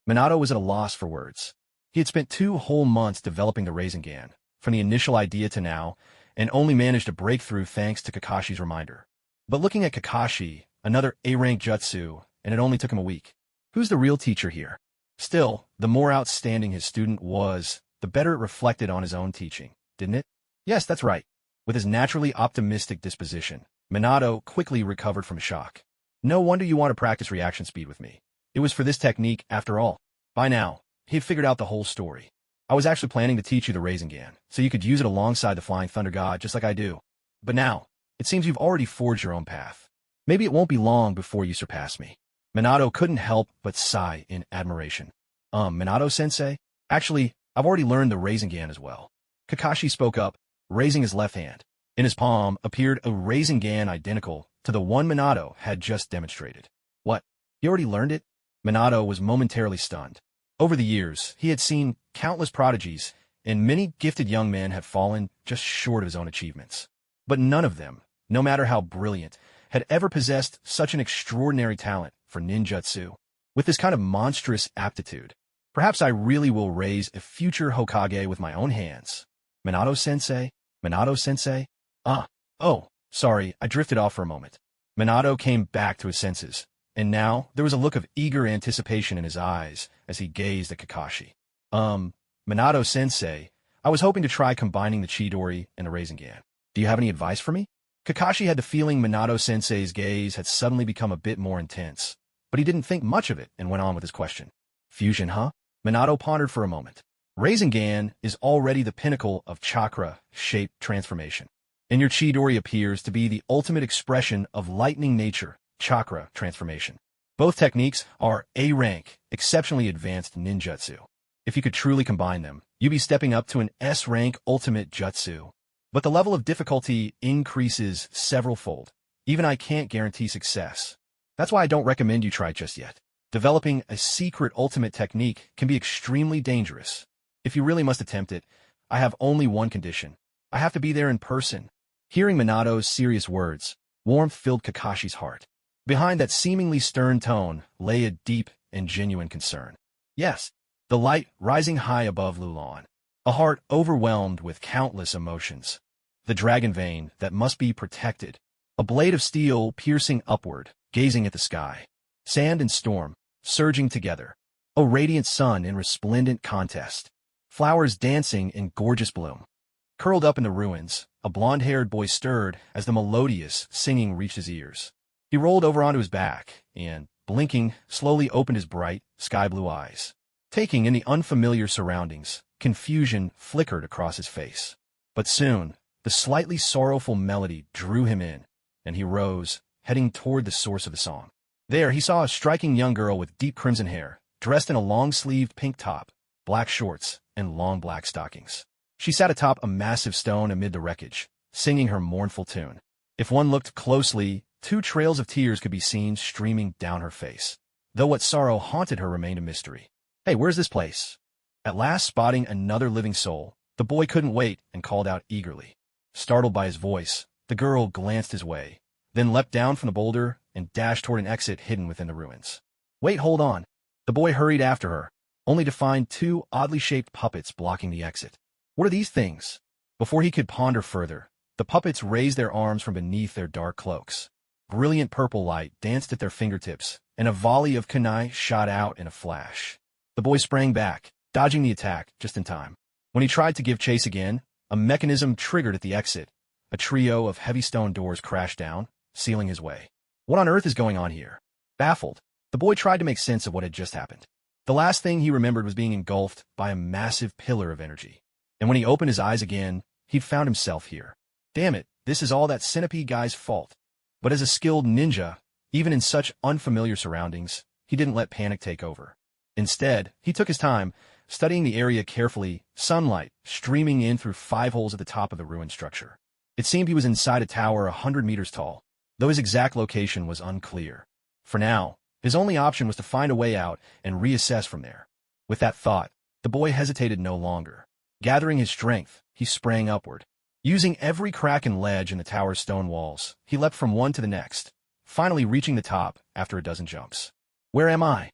Minato was at a loss for words. He had spent 2 whole months developing the Rasengan, from the initial idea to now, and only managed to break through thanks to Kakashi's reminder. But looking at Kakashi, another A-rank jutsu, and it only took him a week. Who's the real teacher here? Still, the more outstanding his student was, the better it reflected on his own teaching. didn't it? Yes, that's right. With his naturally optimistic disposition, Minato quickly recovered from shock. No wonder you want to practice reaction speed with me. It was for this technique, after all. By now, he had figured out the whole story. I was actually planning to teach you the Rasengan, so you could use it alongside the Flying Thunder God just like I do. But now, it seems you've already forged your own path. Maybe it won't be long before you surpass me. Minato couldn't help but sigh in admiration. Minato-sensei? Actually, I've already learned the Rasengan as well. Kakashi spoke up, raising his left hand. In his palm appeared a Rasengan identical to the one Minato had just demonstrated. What? You already learned it? Minato was momentarily stunned. Over the years, he had seen countless prodigies, and many gifted young men have fallen just short of his own achievements. But none of them, no matter how brilliant, had ever possessed such an extraordinary talent for ninjutsu. With this kind of monstrous aptitude, perhaps I really will raise a future Hokage with my own hands. Minato-sensei? Minato-sensei? Oh, sorry, I drifted off for a moment. Minato came back to his senses, and now there was a look of eager anticipation in his eyes as he gazed at Kakashi. Minato-sensei, I was hoping to try combining the Chidori and the Rasengan. Do you have any advice for me? Kakashi had the feeling Minato-sensei's gaze had suddenly become a bit more intense, but he didn't think much of it and went on with his question. Fusion, huh? Minato pondered for a moment. Rasengan is already the pinnacle of chakra-shaped transformation, and your Chidori appears to be the ultimate expression of lightning nature, chakra transformation. Both techniques are A-rank, exceptionally advanced ninjutsu. If you could truly combine them, you'd be stepping up to an S-rank ultimate jutsu. But the level of difficulty increases several-fold. Even I can't guarantee success. That's why I don't recommend you try just yet. Developing a secret ultimate technique can be extremely dangerous. If you really must attempt it, I have only one condition. I have to be there in person. Hearing Minato's serious words, warmth filled Kakashi's heart. Behind that seemingly stern tone lay a deep and genuine concern. Yes, the light rising high above Lulan. A heart overwhelmed with countless emotions. The dragon vein that must be protected. A blade of steel piercing upward, gazing at the sky. Sand and storm, surging together. A radiant sun in resplendent contest. Flowers dancing in gorgeous bloom. Curled up in the ruins, a blonde-haired boy stirred as the melodious singing reached his ears. He rolled over onto his back and, blinking, slowly opened his bright, sky-blue eyes. Taking in the unfamiliar surroundings, confusion flickered across his face. But soon, the slightly sorrowful melody drew him in, and he rose, heading toward the source of the song. There he saw a striking young girl with deep crimson hair, dressed in a long-sleeved pink top, black shorts, and long black stockings. She sat atop a massive stone amid the wreckage, singing her mournful tune. If one looked closely, 2 trails of tears could be seen streaming down her face, though what sorrow haunted her remained a mystery. Hey, where's this place? At last spotting another living soul, the boy couldn't wait and called out eagerly. Startled by his voice, the girl glanced his way, then leapt down from the boulder and dashed toward an exit hidden within the ruins. Wait, hold on. The boy hurried after her, only to find 2 oddly shaped puppets blocking the exit. What are these things? Before he could ponder further, the puppets raised their arms from beneath their dark cloaks. Brilliant purple light danced at their fingertips, and a volley of kunai shot out in a flash. The boy sprang back, dodging the attack just in time. When he tried to give chase again, a mechanism triggered at the exit. A trio of heavy stone doors crashed down, sealing his way. What on earth is going on here? Baffled, the boy tried to make sense of what had just happened. The last thing he remembered was being engulfed by a massive pillar of energy. And when he opened his eyes again, he'd found himself here. Damn it, this is all that centipede guy's fault. But as a skilled ninja, even in such unfamiliar surroundings, he didn't let panic take over. Instead, he took his time, studying the area carefully, sunlight streaming in through 5 holes at the top of the ruined structure. It seemed he was inside a tower 100 meters tall, though his exact location was unclear. For now, his only option was to find a way out and reassess from there. With that thought, the boy hesitated no longer. Gathering his strength, he sprang upward. Using every crack and ledge in the tower's stone walls, he leapt from one to the next, finally reaching the top after a dozen jumps. Where am I?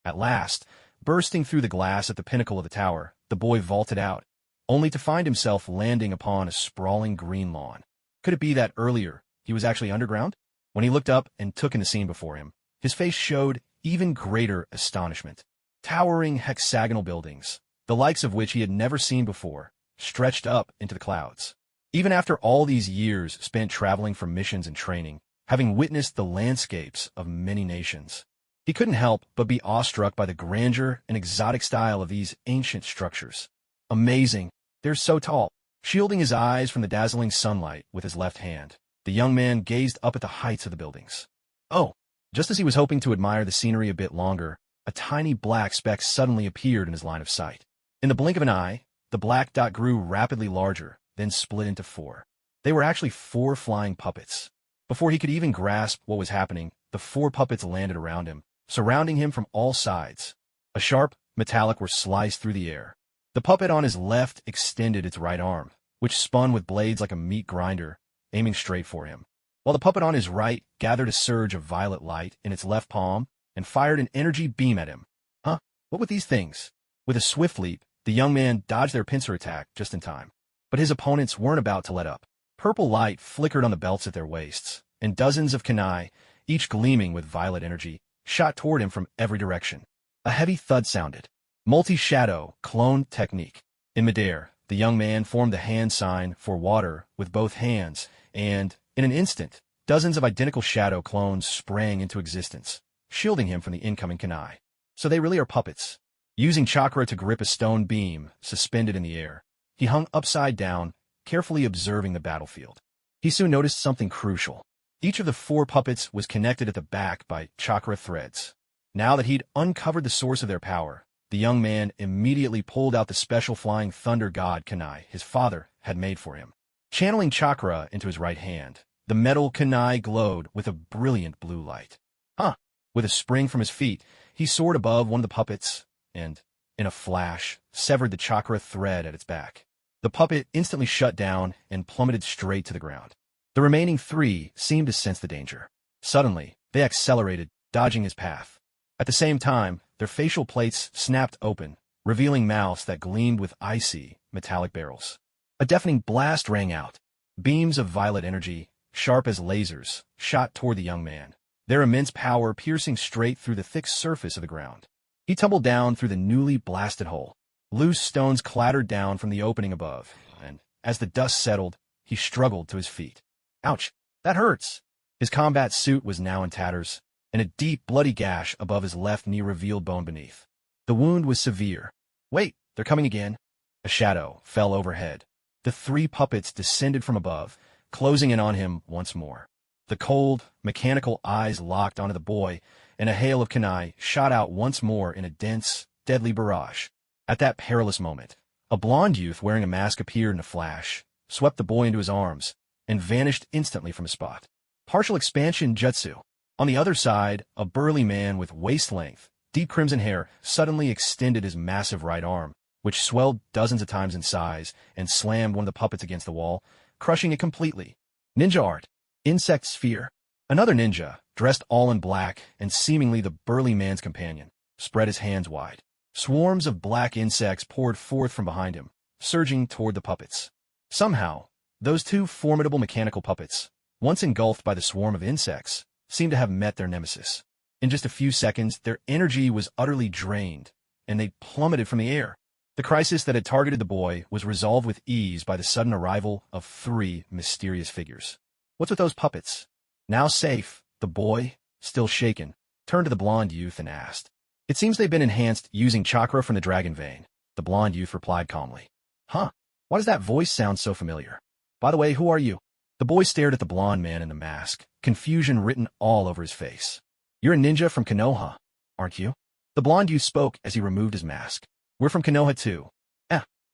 At last, bursting through the glass at the pinnacle of the tower, the boy vaulted out, only to find himself landing upon a sprawling green lawn. Could it be that earlier he was actually underground? When he looked up and took in the scene before him, his face showed even greater astonishment. Towering hexagonal buildings, the likes of which he had never seen before, stretched up into the clouds. Even after all these years spent traveling for missions and training, having witnessed the landscapes of many nations, he couldn't help but be awestruck by the grandeur and exotic style of these ancient structures. Amazing. They're so tall. Shielding his eyes from the dazzling sunlight with his left hand, the young man gazed up at the heights of the buildings. Oh! Just as he was hoping to admire the scenery a bit longer, a tiny black speck suddenly appeared in his line of sight. In the blink of an eye, the black dot grew rapidly larger, then split into 4. They were actually 4 flying puppets. Before he could even grasp what was happening, the 4 puppets landed around him, surrounding him from all sides. A sharp, metallic were sliced through the air. The puppet on his left extended its right arm, which spun with blades like a meat grinder, aiming straight for him, while the puppet on his right gathered a surge of violet light in its left palm and fired an energy beam at him. Huh? What with these things? With a swift leap, the young man dodged their pincer attack just in time. But his opponents weren't about to let up. Purple light flickered on the belts at their waists, and dozens of kunai, each gleaming with violet energy, shot toward him from every direction. A heavy thud sounded. Multi-shadow clone technique. In midair, the young man formed the hand sign for water with both hands, and, in an instant, dozens of identical shadow clones sprang into existence, shielding him from the incoming kunai. So they really are puppets. Using chakra to grip a stone beam suspended in the air, he hung upside down, carefully observing the battlefield. He soon noticed something crucial. Each of the 4 puppets was connected at the back by chakra threads. Now that he'd uncovered the source of their power, the young man immediately pulled out the special flying thunder god kunai his father had made for him. Channeling chakra into his right hand, the metal kunai glowed with a brilliant blue light. Huh! With a spring from his feet, he soared above one of the puppets and, in a flash, severed the chakra thread at its back. The puppet instantly shut down and plummeted straight to the ground. The remaining 3 seemed to sense the danger. Suddenly, they accelerated, dodging his path. At the same time, their facial plates snapped open, revealing mouths that gleamed with icy, metallic barrels. A deafening blast rang out. Beams of violet energy, sharp as lasers, shot toward the young man, their immense power piercing straight through the thick surface of the ground. He tumbled down through the newly blasted hole. Loose stones clattered down from the opening above, and, as the dust settled, he struggled to his feet. Ouch! That hurts! His combat suit was now in tatters, and a deep, bloody gash above his left knee revealed bone beneath. The wound was severe. Wait, they're coming again. A shadow fell overhead. The 3 puppets descended from above, closing in on him once more. The cold, mechanical eyes locked onto the boy, and a hail of kunai shot out once more in a dense, deadly barrage. At that perilous moment, a blond youth wearing a mask appeared in a flash, swept the boy into his arms, and vanished instantly from his spot. Partial expansion jutsu. On the other side, a burly man with waist-length, deep crimson hair suddenly extended his massive right arm, which swelled dozens of times in size, and slammed one of the puppets against the wall, crushing it completely. Ninja art. Insect sphere. Another ninja, dressed all in black and seemingly the burly man's companion, spread his hands wide. Swarms of black insects poured forth from behind him, surging toward the puppets. Somehow, those 2 formidable mechanical puppets, once engulfed by the swarm of insects, seemed to have met their nemesis. In just a few seconds, their energy was utterly drained, and they plummeted from the air. The crisis that had targeted the boy was resolved with ease by the sudden arrival of 3 mysterious figures. What's with those puppets? Now safe, the boy, still shaken, turned to the blond youth and asked. It seems they've been enhanced using chakra from the dragon vein, the blond youth replied calmly. Huh? Why does that voice sound so familiar? By the way, who are you? The boy stared at the blond man in the mask, confusion written all over his face. You're a ninja from Konoha, aren't you? The blond youth spoke as he removed his mask. We're from Konoha too.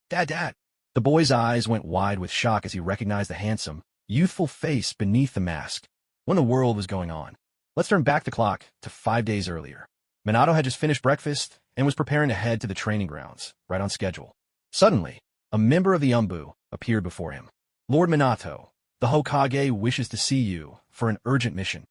Dad. The boy's eyes went wide with shock as he recognized the handsome, youthful face beneath the mask. What in the world was going on? Let's turn back the clock to 5 days earlier. Minato had just finished breakfast and was preparing to head to the training grounds, right on schedule. Suddenly, a member of the Umbu appeared before him. Lord Minato, the Hokage wishes to see you for an urgent mission.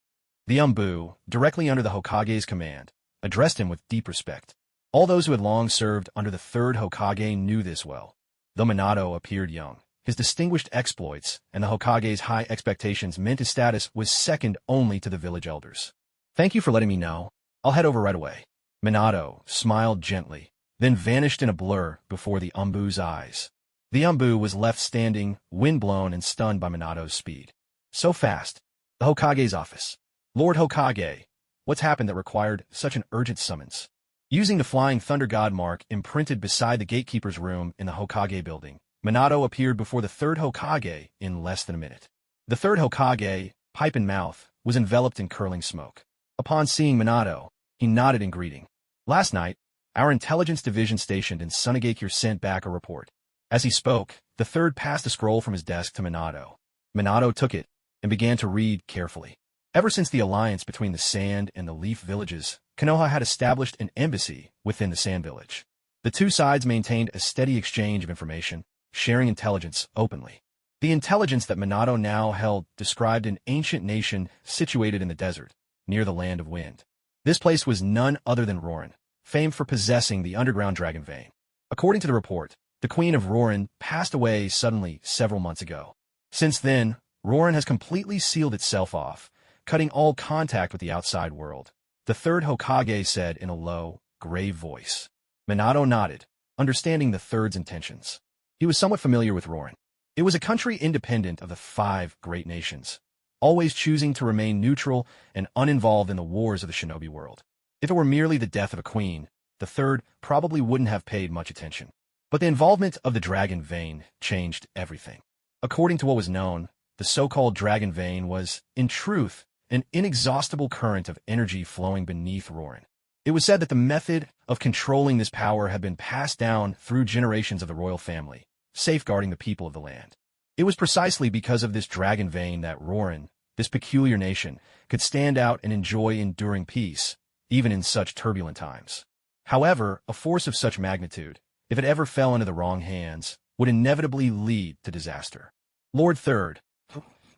The Umbu, directly under the Hokage's command, addressed him with deep respect. All those who had long served under the 3rd Hokage knew this well. Though Minato appeared young, his distinguished exploits and the Hokage's high expectations meant his status was second only to the village elders. Thank you for letting me know. I'll head over right away. Minato smiled gently, then vanished in a blur before the Umbu's eyes. The Umbu was left standing, windblown and stunned by Minato's speed. So fast. The Hokage's office. Lord Hokage, what's happened that required such an urgent summons? Using the Flying Thunder God mark imprinted beside the gatekeeper's room in the Hokage building, Minato appeared before the third Hokage in less than a minute. The third Hokage, pipe in mouth, was enveloped in curling smoke. Upon seeing Minato, he nodded in greeting. Last night, our intelligence division stationed in Sunagakure sent back a report. As he spoke, the third passed a scroll from his desk to Minato. Minato took it and began to read carefully. Ever since the alliance between the Sand and the Leaf villages, Konoha had established an embassy within the Sand village. The two sides maintained a steady exchange of information, sharing intelligence openly. The intelligence that Minato now held described an ancient nation situated in the desert, near the Land of Wind. This place was none other than Rorin, famed for possessing the underground dragon vein. According to the report, the Queen of Rorin passed away suddenly several months ago. Since then, Rorin has completely sealed itself off, cutting all contact with the outside world. The third Hokage said in a low, grave voice. Minato nodded, understanding the third's intentions. He was somewhat familiar with Rorin. It was a country independent of the 5 great nations, always choosing to remain neutral and uninvolved in the wars of the shinobi world. If it were merely the death of a queen, the third probably wouldn't have paid much attention. But the involvement of the dragon vein changed everything. According to what was known, the so-called dragon vein was, in truth, an inexhaustible current of energy flowing beneath Rorin. It was said that the method of controlling this power had been passed down through generations of the royal family, safeguarding the people of the land. It was precisely because of this dragon vein that Rorin, this peculiar nation, could stand out and enjoy enduring peace, even in such turbulent times. However, a force of such magnitude, if it ever fell into the wrong hands, would inevitably lead to disaster. Lord Third,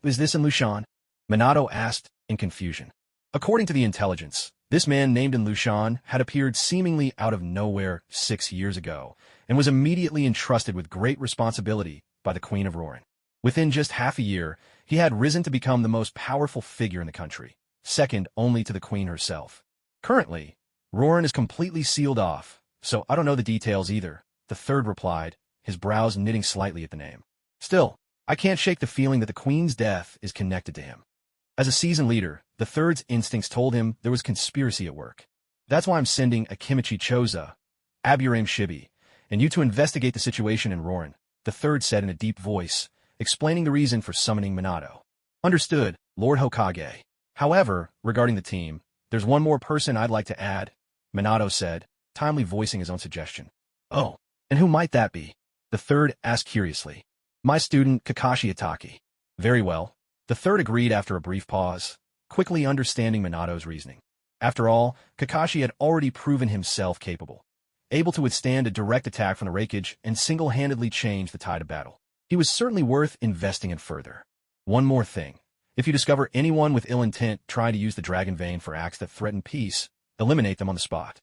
is this in Lushan? Minato asked in confusion. According to the intelligence, this man named in Lushan had appeared seemingly out of nowhere 6 years ago, and was immediately entrusted with great responsibility by the Queen of Rorin. Within just half a year, he had risen to become the most powerful figure in the country, second only to the Queen herself. Currently, Rorin is completely sealed off, so I don't know the details either, the third replied, his brows knitting slightly at the name. Still, I can't shake the feeling that the Queen's death is connected to him. As a seasoned leader, the third's instincts told him there was conspiracy at work. That's why I'm sending Akimichi Choza, Aburame Shibi, and you to investigate the situation in Rorin, the third said in a deep voice, explaining the reason for summoning Minato. Understood, Lord Hokage. However, regarding the team, there's one more person I'd like to add, Minato said, timely voicing his own suggestion. Oh, and who might that be? The third asked curiously. My student, Kakashi Itaki. Very well. The third agreed after a brief pause, quickly understanding Minato's reasoning. After all, Kakashi had already proven himself capable, able to withstand a direct attack from the Raikage and single-handedly change the tide of battle. He was certainly worth investing in further. One more thing. If you discover anyone with ill intent trying to use the dragon vein for acts that threaten peace, eliminate them on the spot.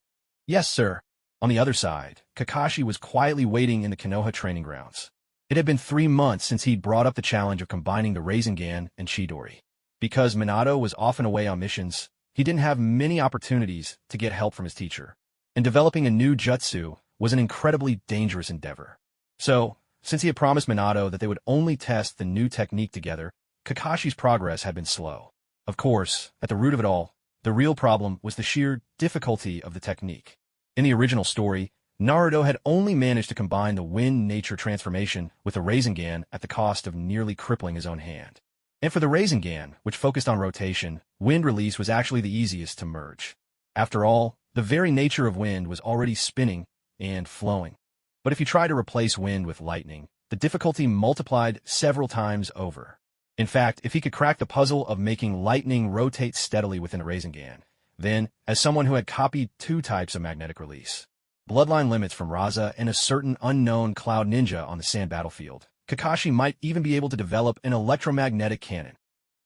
Yes, sir. On the other side, Kakashi was quietly waiting in the Konoha training grounds. It had been 3 months since he'd brought up the challenge of combining the Rasengan and Chidori. Because Minato was often away on missions, he didn't have many opportunities to get help from his teacher. And developing a new jutsu was an incredibly dangerous endeavor. So, since he had promised Minato that they would only test the new technique together, Kakashi's progress had been slow. Of course, at the root of it all, the real problem was the sheer difficulty of the technique. In the original story, Naruto had only managed to combine the wind-nature transformation with the Rasengan at the cost of nearly crippling his own hand. And for the Rasengan, which focused on rotation, wind release was actually the easiest to merge. After all, the very nature of wind was already spinning and flowing. But if you try to replace wind with lightning, the difficulty multiplied several times over. In fact, if he could crack the puzzle of making lightning rotate steadily within a Rasengan, then, as someone who had copied 2 types of magnetic release, bloodline limits from Raza and a certain unknown cloud ninja on the sand battlefield, Kakashi might even be able to develop an electromagnetic cannon.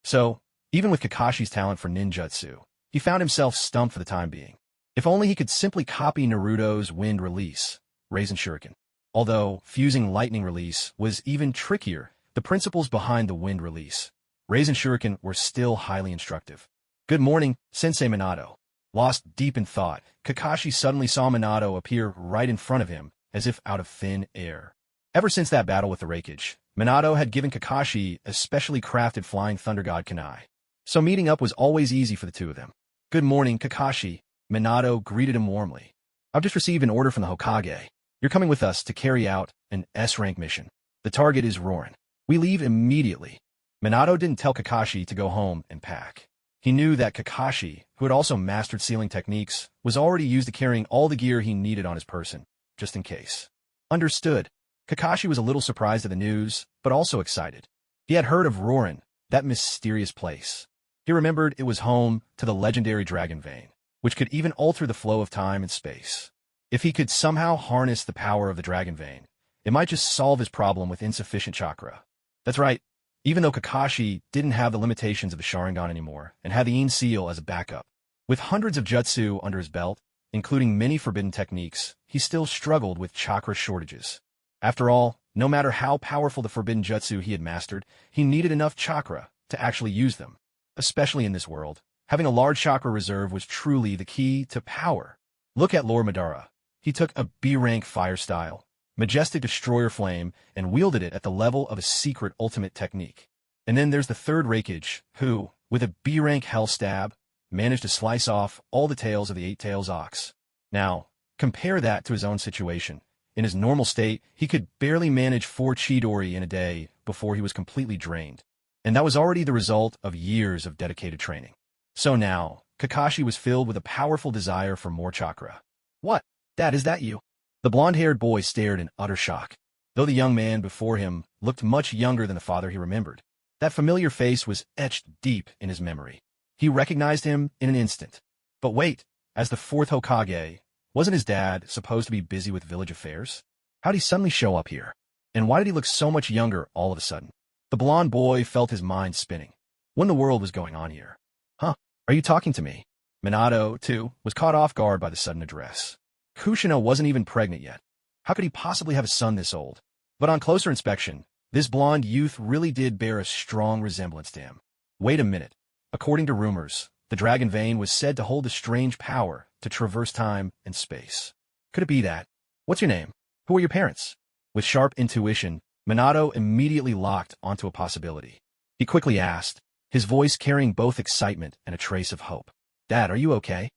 So, even with Kakashi's talent for ninjutsu, he found himself stumped for the time being. If only he could simply copy Naruto's wind release, Rasen Shuriken. Although fusing lightning release was even trickier, the principles behind the wind release, Rasen Shuriken, were still highly instructive. Good morning, Sensei Minato. Lost deep in thought, Kakashi suddenly saw Minato appear right in front of him, as if out of thin air. Ever since that battle with the Raikage, Minato had given Kakashi a specially crafted flying thunder god kunai. So meeting up was always easy for the two of them. "Good morning, Kakashi," Minato greeted him warmly. "I've just received an order from the Hokage. You're coming with us to carry out an S-rank mission. The target is Rorin. We leave immediately." Minato didn't tell Kakashi to go home and pack. He knew that Kakashi, who had also mastered sealing techniques, was already used to carrying all the gear he needed on his person, just in case. Understood. Kakashi was a little surprised at the news, but also excited. He had heard of Rorin, that mysterious place. He remembered it was home to the legendary dragon vein, which could even alter the flow of time and space. If he could somehow harness the power of the dragon vein, it might just solve his problem with insufficient chakra. That's right. Even though Kakashi didn't have the limitations of the Sharingan anymore and had the Yin Seal as a backup, with hundreds of jutsu under his belt, including many forbidden techniques, he still struggled with chakra shortages. After all, no matter how powerful the forbidden jutsu he had mastered, he needed enough chakra to actually use them. Especially in this world, having a large chakra reserve was truly the key to power. Look at Lord Madara. He took a B-rank fire style, majestic destroyer flame, and wielded it at the level of a secret ultimate technique. And then there's the third Raikage, who, with a B-rank hell stab, managed to slice off all the tails of the eight-tails ox. Now, compare that to his own situation. In his normal state, he could barely manage 4 Chidori in a day before he was completely drained. And that was already the result of years of dedicated training. So now, Kakashi was filled with a powerful desire for more chakra. "What? Dad, is that you?" The blonde-haired boy stared in utter shock. Though the young man before him looked much younger than the father he remembered, that familiar face was etched deep in his memory. He recognized him in an instant. But wait, as the fourth Hokage, wasn't his dad supposed to be busy with village affairs? How'd he suddenly show up here? And why did he look so much younger all of a sudden? The blonde boy felt his mind spinning. What in the world was going on here? "Huh? Are you talking to me?" Minato, too, was caught off guard by the sudden address. Kushina wasn't even pregnant yet. How could he possibly have a son this old? But on closer inspection, this blonde youth really did bear a strong resemblance to him. Wait a minute. According to rumors, the dragon vein was said to hold a strange power to traverse time and space. Could it be that? "What's your name? Who are your parents?" With sharp intuition, Minato immediately locked onto a possibility. He quickly asked, his voice carrying both excitement and a trace of hope. "Dad, are you okay?"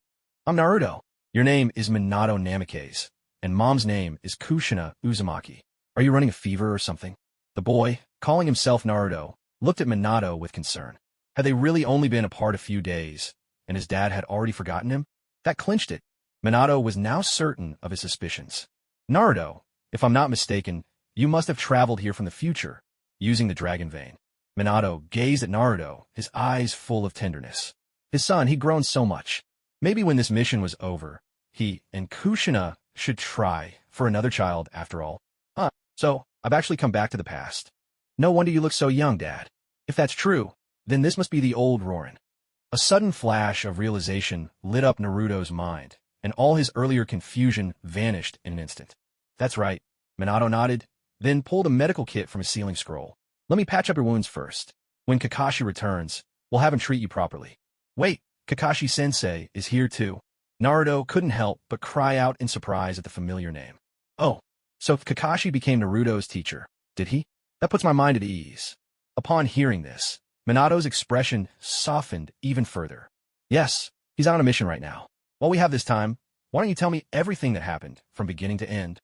"I'm Naruto. Your name is Minato Namikaze, and Mom's name is Kushina Uzumaki. Are you running a fever or something?" The boy, calling himself Naruto, looked at Minato with concern. Had they really only been apart a few days, and his dad had already forgotten him? That clinched it. Minato was now certain of his suspicions. "Naruto, if I'm not mistaken, you must have traveled here from the future, using the dragon vein." Minato gazed at Naruto, his eyes full of tenderness. His son, he'd grown so much. Maybe when this mission was over, he and Kushina should try for another child after all. So I've actually come back to the past. No wonder you look so young, Dad. If that's true, then this must be the old Rorin. A sudden flash of realization lit up Naruto's mind, and all his earlier confusion vanished in an instant. "That's right," Minato nodded, then pulled a medical kit from his sealing scroll. "Let me patch up your wounds first. When Kakashi returns, we'll have him treat you properly." "Wait, Kakashi-sensei is here too." Naruto couldn't help but cry out in surprise at the familiar name. "Oh, so Kakashi became Naruto's teacher, did he? That puts my mind at ease." Upon hearing this, Minato's expression softened even further. "Yes, he's on a mission right now. While we have this time, why don't you tell me everything that happened from beginning to end?"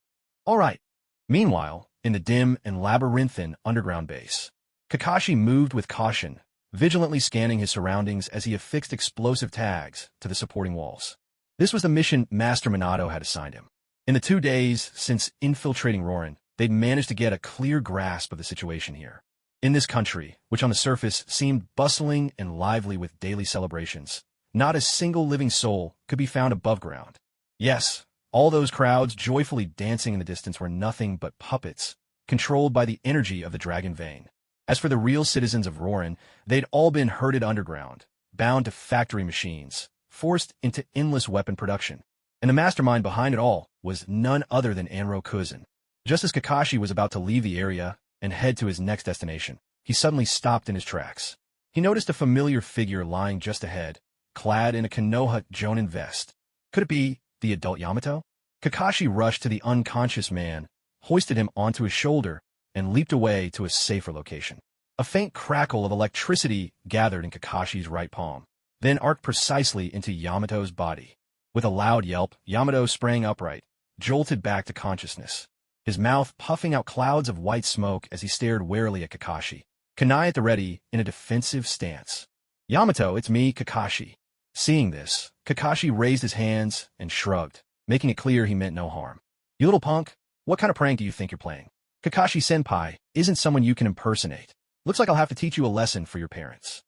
"All right." Meanwhile, in the dim and labyrinthine underground base, Kakashi moved with caution, vigilantly scanning his surroundings as he affixed explosive tags to the supporting walls. This was the mission Master Minato had assigned him. In the 2 days since infiltrating Rorin, they'd managed to get a clear grasp of the situation here. In this country, which on the surface seemed bustling and lively with daily celebrations, not a single living soul could be found above ground. Yes, all those crowds joyfully dancing in the distance were nothing but puppets, controlled by the energy of the dragon vein. As for the real citizens of Rorin, they'd all been herded underground, bound to factory machines, forced into endless weapon production. And the mastermind behind it all was none other than Anro Kuzan. Just as Kakashi was about to leave the area and head to his next destination, he suddenly stopped in his tracks. He noticed a familiar figure lying just ahead, clad in a Konoha Jonin vest. Could it be the adult Yamato? Kakashi rushed to the unconscious man, hoisted him onto his shoulder, and leaped away to a safer location. A faint crackle of electricity gathered in Kakashi's right palm, then arced precisely into Yamato's body. With a loud yelp, Yamato sprang upright, jolted back to consciousness, his mouth puffing out clouds of white smoke as he stared warily at Kakashi, kunai at the ready in a defensive stance. "Yamato, it's me, Kakashi." Seeing this, Kakashi raised his hands and shrugged, making it clear he meant no harm. "You little punk, what kind of prank do you think you're playing? Kakashi-senpai isn't someone you can impersonate. Looks like I'll have to teach you a lesson for your parents."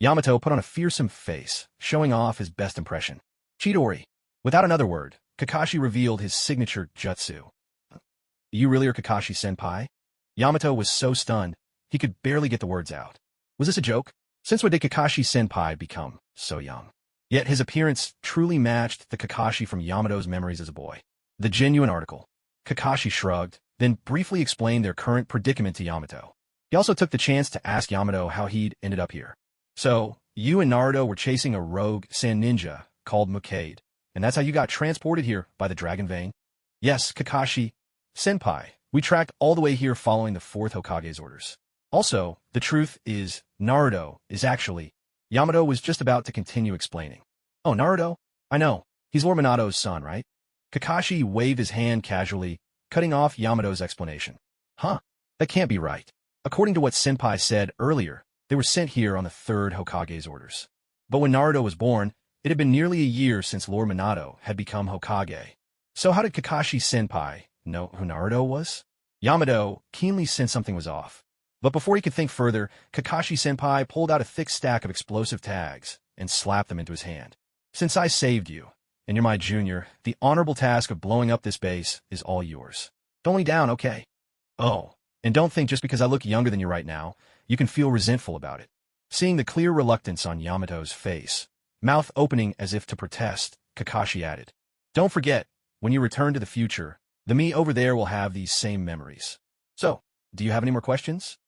Yamato put on a fearsome face, showing off his best impression. "Chidori." Without another word, Kakashi revealed his signature jutsu. "You really are Kakashi-senpai?" Yamato was so stunned, he could barely get the words out. Was this a joke? Since when did Kakashi-senpai become so young? Yet his appearance truly matched the Kakashi from Yamato's memories as a boy. The genuine article. Kakashi shrugged, then briefly explained their current predicament to Yamato. He also took the chance to ask Yamato how he'd ended up here. "So, you and Naruto were chasing a rogue sand ninja called Mukade, and that's how you got transported here by the Dragon Vein?" "Yes, Kakashi-senpai. We tracked all the way here following the 4th Hokage's orders. Also, the truth is, Naruto is actually..." Yamato was just about to continue explaining. "Oh, Naruto? I know. He's Lord Minato's son, right?" Kakashi waved his hand casually, cutting off Yamato's explanation. "Huh? That can't be right. According to what Senpai said earlier, they were sent here on the 3rd Hokage's orders. But when Naruto was born, it had been nearly a year since Lord Minato had become Hokage. So how did Kakashi-senpai know who Naruto was?" Yamato keenly sensed something was off. But before he could think further, Kakashi-senpai pulled out a thick stack of explosive tags and slapped them into his hand. "Since I saved you, and you're my junior, the honorable task of blowing up this base is all yours. Don't lay down, okay? Oh, and don't think just because I look younger than you right now, you can feel resentful about it." Seeing the clear reluctance on Yamato's face, mouth opening as if to protest, Kakashi added, "Don't forget, when you return to the future, the me over there will have these same memories. So, do you have any more questions?"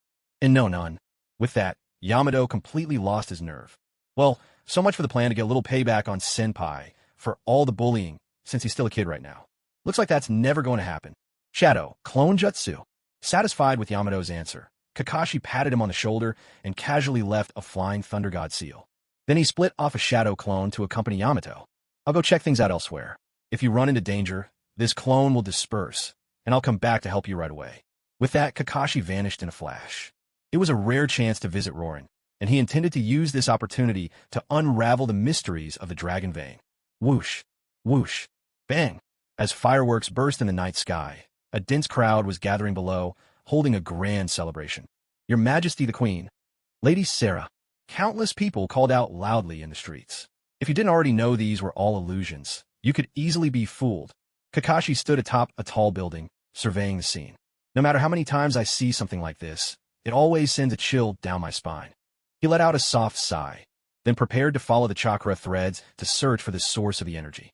"And no, none." With that, Yamato completely lost his nerve. Well, so much for the plan to get a little payback on Senpai for all the bullying, since he's still a kid right now. Looks like that's never going to happen. "Shadow, clone jutsu." Satisfied with Yamato's answer, Kakashi patted him on the shoulder and casually left a flying Thunder God seal. Then he split off a shadow clone to accompany Yamato. "I'll go check things out elsewhere. If you run into danger, this clone will disperse, and I'll come back to help you right away." With that, Kakashi vanished in a flash. It was a rare chance to visit Rorin, and he intended to use this opportunity to unravel the mysteries of the Dragon Vein. Whoosh, whoosh, bang. As fireworks burst in the night sky, a dense crowd was gathering below, holding a grand celebration. "Your Majesty the Queen, Lady Sarah." Countless people called out loudly in the streets. If you didn't already know these were all illusions, you could easily be fooled. Kakashi stood atop a tall building, surveying the scene. "No matter how many times I see something like this, it always sends a chill down my spine." He let out a soft sigh, then prepared to follow the chakra threads to search for the source of the energy.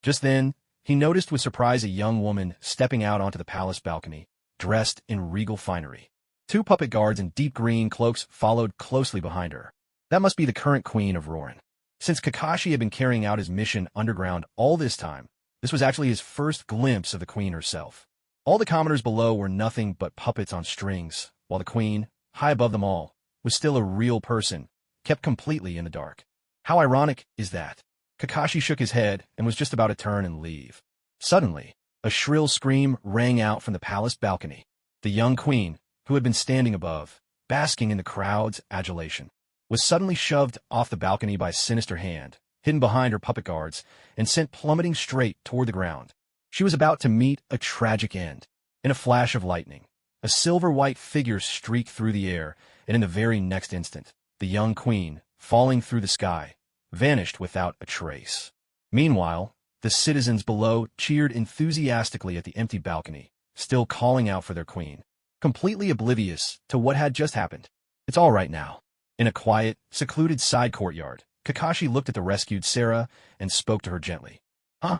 Just then, he noticed with surprise a young woman stepping out onto the palace balcony, dressed in regal finery. 2 puppet guards in deep green cloaks followed closely behind her. That must be the current queen of Rorin. Since Kakashi had been carrying out his mission underground all this time, this was actually his first glimpse of the queen herself. All the commoners below were nothing but puppets on strings, while the queen, high above them all, was still a real person, kept completely in the dark. How ironic is that? Kakashi shook his head and was just about to turn and leave. Suddenly, a shrill scream rang out from the palace balcony. The young queen, who had been standing above, basking in the crowd's adulation, was suddenly shoved off the balcony by a sinister hand, hidden behind her puppet guards, and sent plummeting straight toward the ground. She was about to meet a tragic end. In a flash of lightning, a silver-white figure streaked through the air, and in the very next instant, the young queen, falling through the sky, vanished without a trace. Meanwhile, the citizens below cheered enthusiastically at the empty balcony, still calling out for their queen, completely oblivious to what had just happened. "It's all right now." In a quiet, secluded side courtyard, Kakashi looked at the rescued Sarah and spoke to her gently. Huh?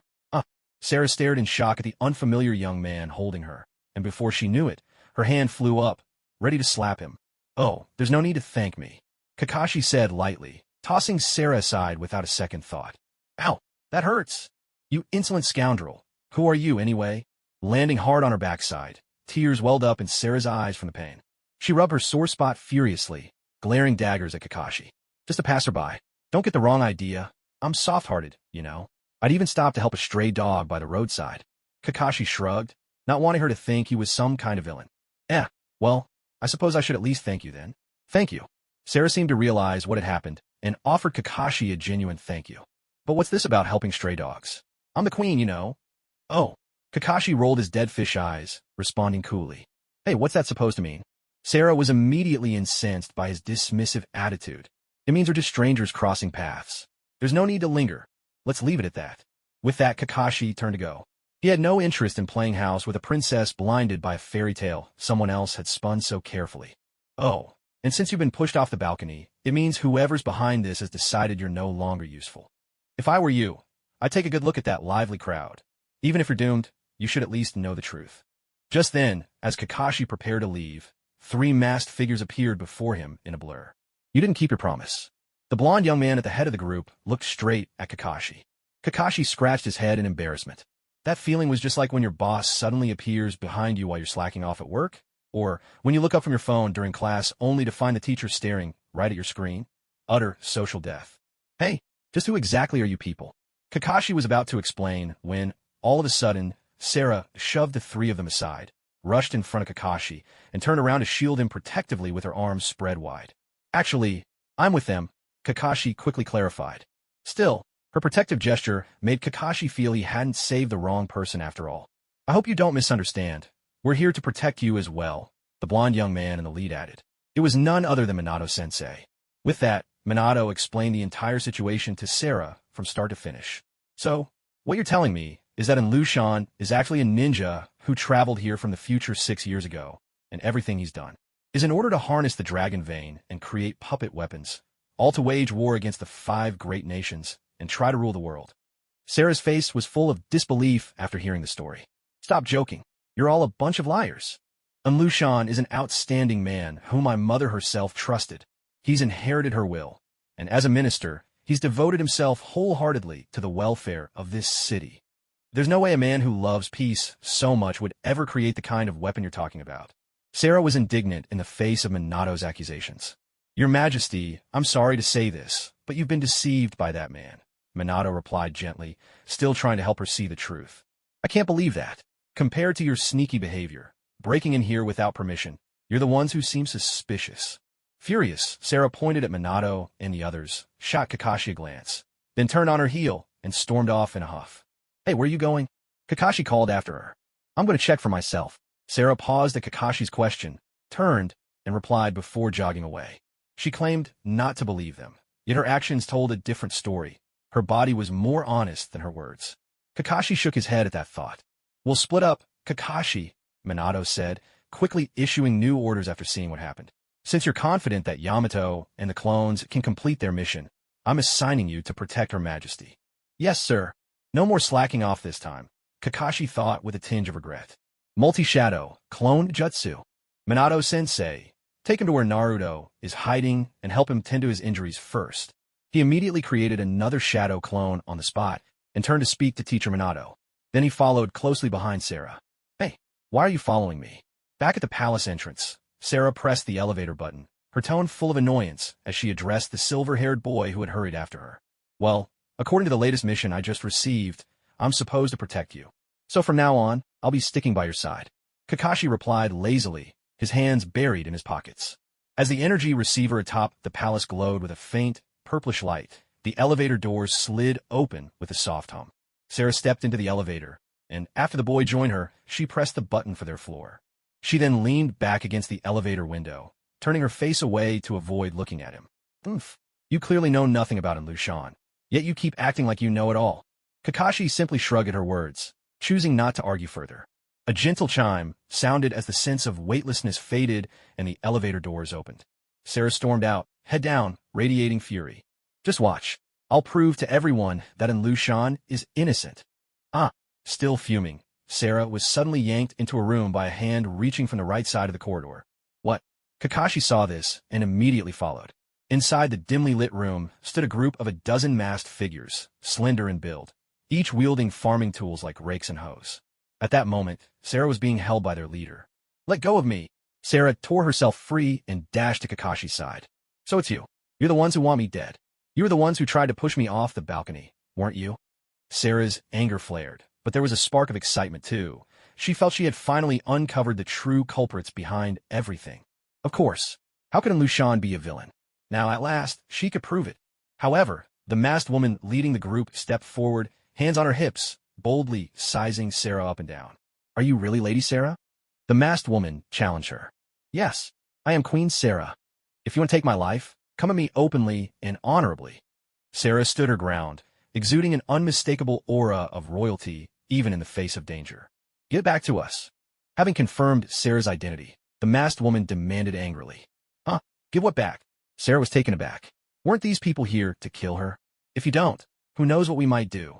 Sarah stared in shock at the unfamiliar young man holding her, and before she knew it, her hand flew up, ready to slap him. "Oh, there's no need to thank me," Kakashi said lightly, tossing Sarah aside without a second thought. "Ow, that hurts." "You insolent scoundrel. Who are you, anyway?" landing hard on her backside. Tears welled up in Sarah's eyes from the pain. She rubbed her sore spot furiously, glaring daggers at Kakashi. Just a passerby. Don't get the wrong idea. I'm soft-hearted, you know. I'd even stop to help a stray dog by the roadside. Kakashi shrugged, not wanting her to think he was some kind of villain. Well, I suppose I should at least thank you then. Thank you. Sarah seemed to realize what had happened and offered Kakashi a genuine thank you. But what's this about helping stray dogs? I'm the queen, you know. Oh. Kakashi rolled his dead fish eyes, responding coolly. Hey, what's that supposed to mean? Sarah was immediately incensed by his dismissive attitude. It means we're just strangers crossing paths. There's no need to linger. Let's leave it at that. With that, Kakashi turned to go. He had no interest in playing house with a princess blinded by a fairy tale someone else had spun so carefully. Oh, and since you've been pushed off the balcony, it means whoever's behind this has decided you're no longer useful. If I were you, I'd take a good look at that lively crowd. Even if you're doomed, you should at least know the truth. Just then, as Kakashi prepared to leave, 3 masked figures appeared before him in a blur. You didn't keep your promise. The blonde young man at the head of the group looked straight at Kakashi. Kakashi scratched his head in embarrassment. That feeling was just like when your boss suddenly appears behind you while you're slacking off at work, or when you look up from your phone during class only to find the teacher staring right at your screen. Utter social death. Hey, just who exactly are you people? Kakashi was about to explain when, all of a sudden, Sarah shoved the 3 of them aside, rushed in front of Kakashi, and turned around to shield him protectively with her arms spread wide. Actually, I'm with them, Kakashi quickly clarified. Still, her protective gesture made Kakashi feel he hadn't saved the wrong person after all. I hope you don't misunderstand. We're here to protect you as well, the blonde young man in the lead added. It was none other than Minato-sensei. With that, Minato explained the entire situation to Sarah from start to finish. So, what you're telling me is that Lushan is actually a ninja who traveled here from the future 6 years ago, and everything he's done is in order to harness the dragon vein and create puppet weapons, all to wage war against the 5 great nations and try to rule the world. Sarah's face was full of disbelief after hearing the story. Stop joking. You're all a bunch of liars. Lushan is an outstanding man whom my mother herself trusted. He's inherited her will, and as a minister, he's devoted himself wholeheartedly to the welfare of this city. There's no way a man who loves peace so much would ever create the kind of weapon you're talking about. Sarah was indignant in the face of Minato's accusations. Your Majesty, I'm sorry to say this, but you've been deceived by that man, Minato replied gently, still trying to help her see the truth. I can't believe that. Compared to your sneaky behavior, breaking in here without permission, you're the ones who seem suspicious. Furious, Sarah pointed at Minato and the others, shot Kakashi a glance, then turned on her heel and stormed off in a huff. Hey, where are you going? Kakashi called after her. I'm going to check for myself. Sarah paused at Kakashi's question, turned, and replied before jogging away. She claimed not to believe them, yet her actions told a different story. Her body was more honest than her words. Kakashi shook his head at that thought. We'll split up, Kakashi, Minato said, quickly issuing new orders after seeing what happened. Since you're confident that Yamato and the clones can complete their mission, I'm assigning you to protect Her Majesty. Yes, sir. No more slacking off this time, Kakashi thought with a tinge of regret. Multi-shadow, clone jutsu. Minato-sensei, take him to where Naruto is hiding and help him tend to his injuries first. He immediately created another shadow clone on the spot and turned to speak to Teacher Minato. Then he followed closely behind Sarah. Hey, why are you following me? Back at the palace entrance, Sarah pressed the elevator button, her tone full of annoyance as she addressed the silver-haired boy who had hurried after her. Well, according to the latest mission I just received, I'm supposed to protect you. So from now on, I'll be sticking by your side. Kakashi replied lazily, his hands buried in his pockets. As the energy receiver atop the palace glowed with a faint, purplish light, the elevator doors slid open with a soft hum. Sarah stepped into the elevator, and after the boy joined her, she pressed the button for their floor. She then leaned back against the elevator window, turning her face away to avoid looking at him. Oomph. You clearly know nothing about Lushan, yet you keep acting like you know it all. Kakashi simply shrugged at her words, choosing not to argue further. A gentle chime sounded as the sense of weightlessness faded and the elevator doors opened. Sarah stormed out, head down, radiating fury. Just watch. I'll prove to everyone that Lushan is innocent. Still fuming, Sarah was suddenly yanked into a room by a hand reaching from the right side of the corridor. What? Kakashi saw this and immediately followed. Inside the dimly lit room stood a group of a dozen masked figures, slender in build, each wielding farming tools like rakes and hoes. At that moment, Sarah was being held by their leader. Let go of me! Sarah tore herself free and dashed to Kakashi's side. So it's you. You're the ones who want me dead. You were the ones who tried to push me off the balcony, weren't you? Sarah's anger flared, but there was a spark of excitement too. She felt she had finally uncovered the true culprits behind everything. Of course. How could Lushan be a villain? Now, at last, she could prove it. However, the masked woman leading the group stepped forward, hands on her hips, boldly sizing Sarah up and down. Are you really Lady Sarah? The masked woman challenged her. Yes, I am Queen Sarah. If you want to take my life, come at me openly and honorably. Sarah stood her ground, exuding an unmistakable aura of royalty, even in the face of danger. Get back to us. Having confirmed Sarah's identity, the masked woman demanded angrily. Huh? Give what back? Sarah was taken aback. Weren't these people here to kill her? If you don't, who knows what we might do?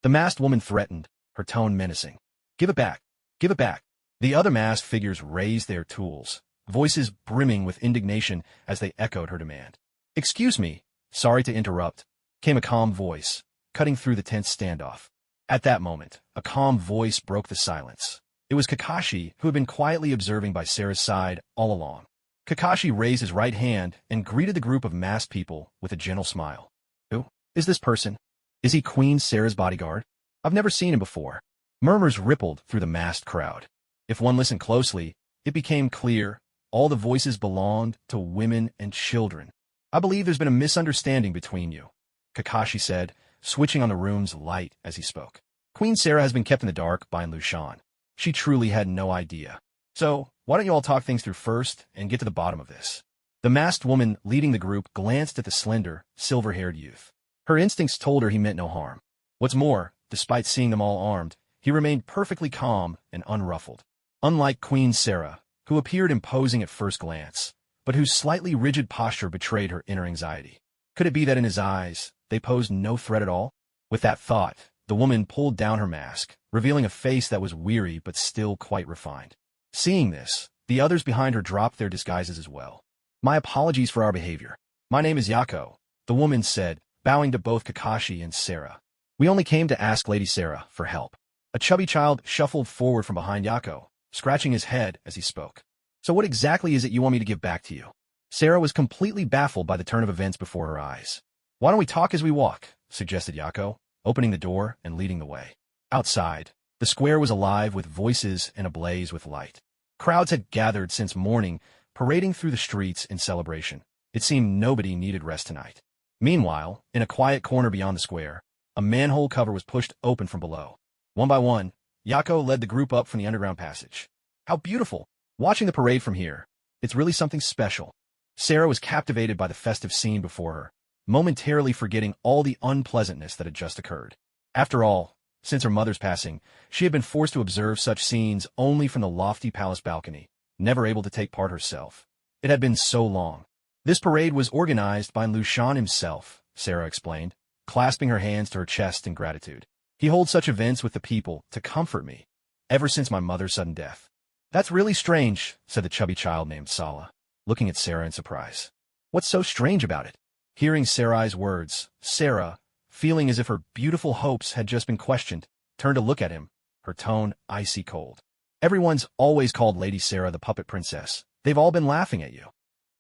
The masked woman threatened, her tone menacing. Give it back. Give it back. The other masked figures raised their tools, voices brimming with indignation as they echoed her demand. Excuse me, sorry to interrupt, came a calm voice, cutting through the tense standoff. At that moment, a calm voice broke the silence. It was Kakashi, who had been quietly observing by Sarah's side all along. Kakashi raised his right hand and greeted the group of masked people with a gentle smile. Who is this person? Is he Queen Sarah's bodyguard? I've never seen him before. Murmurs rippled through the masked crowd. If one listened closely, it became clear all the voices belonged to women and children. I believe there's been a misunderstanding between you, Kakashi said, switching on the room's light as he spoke. Queen Sarah has been kept in the dark by Lushan. She truly had no idea. So, why don't you all talk things through first and get to the bottom of this? The masked woman leading the group glanced at the slender, silver-haired youth. Her instincts told her he meant no harm. What's more, despite seeing them all armed, he remained perfectly calm and unruffled. Unlike Queen Sarah, who appeared imposing at first glance, but whose slightly rigid posture betrayed her inner anxiety. Could it be that in his eyes, they posed no threat at all? With that thought, the woman pulled down her mask, revealing a face that was weary but still quite refined. Seeing this, the others behind her dropped their disguises as well. My apologies for our behavior. My name is Yako, the woman said, bowing to both Kakashi and Sarah. We only came to ask Lady Sarah for help. A chubby child shuffled forward from behind Yako, scratching his head as he spoke. So what exactly is it you want me to give back to you? Sarah was completely baffled by the turn of events before her eyes. Why don't we talk as we walk, suggested Yako, opening the door and leading the way. Outside, the square was alive with voices and ablaze with light. Crowds had gathered since morning, parading through the streets in celebration. It seemed nobody needed rest tonight. Meanwhile, in a quiet corner beyond the square, a manhole cover was pushed open from below. One by one, Yako led the group up from the underground passage. How beautiful! Watching the parade from here, it's really something special. Sarah was captivated by the festive scene before her, momentarily forgetting all the unpleasantness that had just occurred. After all, since her mother's passing, she had been forced to observe such scenes only from the lofty palace balcony, never able to take part herself. It had been so long. This parade was organized by Lushan himself, Sarah explained, clasping her hands to her chest in gratitude. He holds such events with the people to comfort me, ever since my mother's sudden death. That's really strange, said the chubby child named Sala, looking at Sarah in surprise. What's so strange about it? Hearing Sarai's words, Sarah, feeling as if her beautiful hopes had just been questioned, turned to look at him, her tone icy cold. Everyone's always called Lady Sarah the puppet princess. They've all been laughing at you.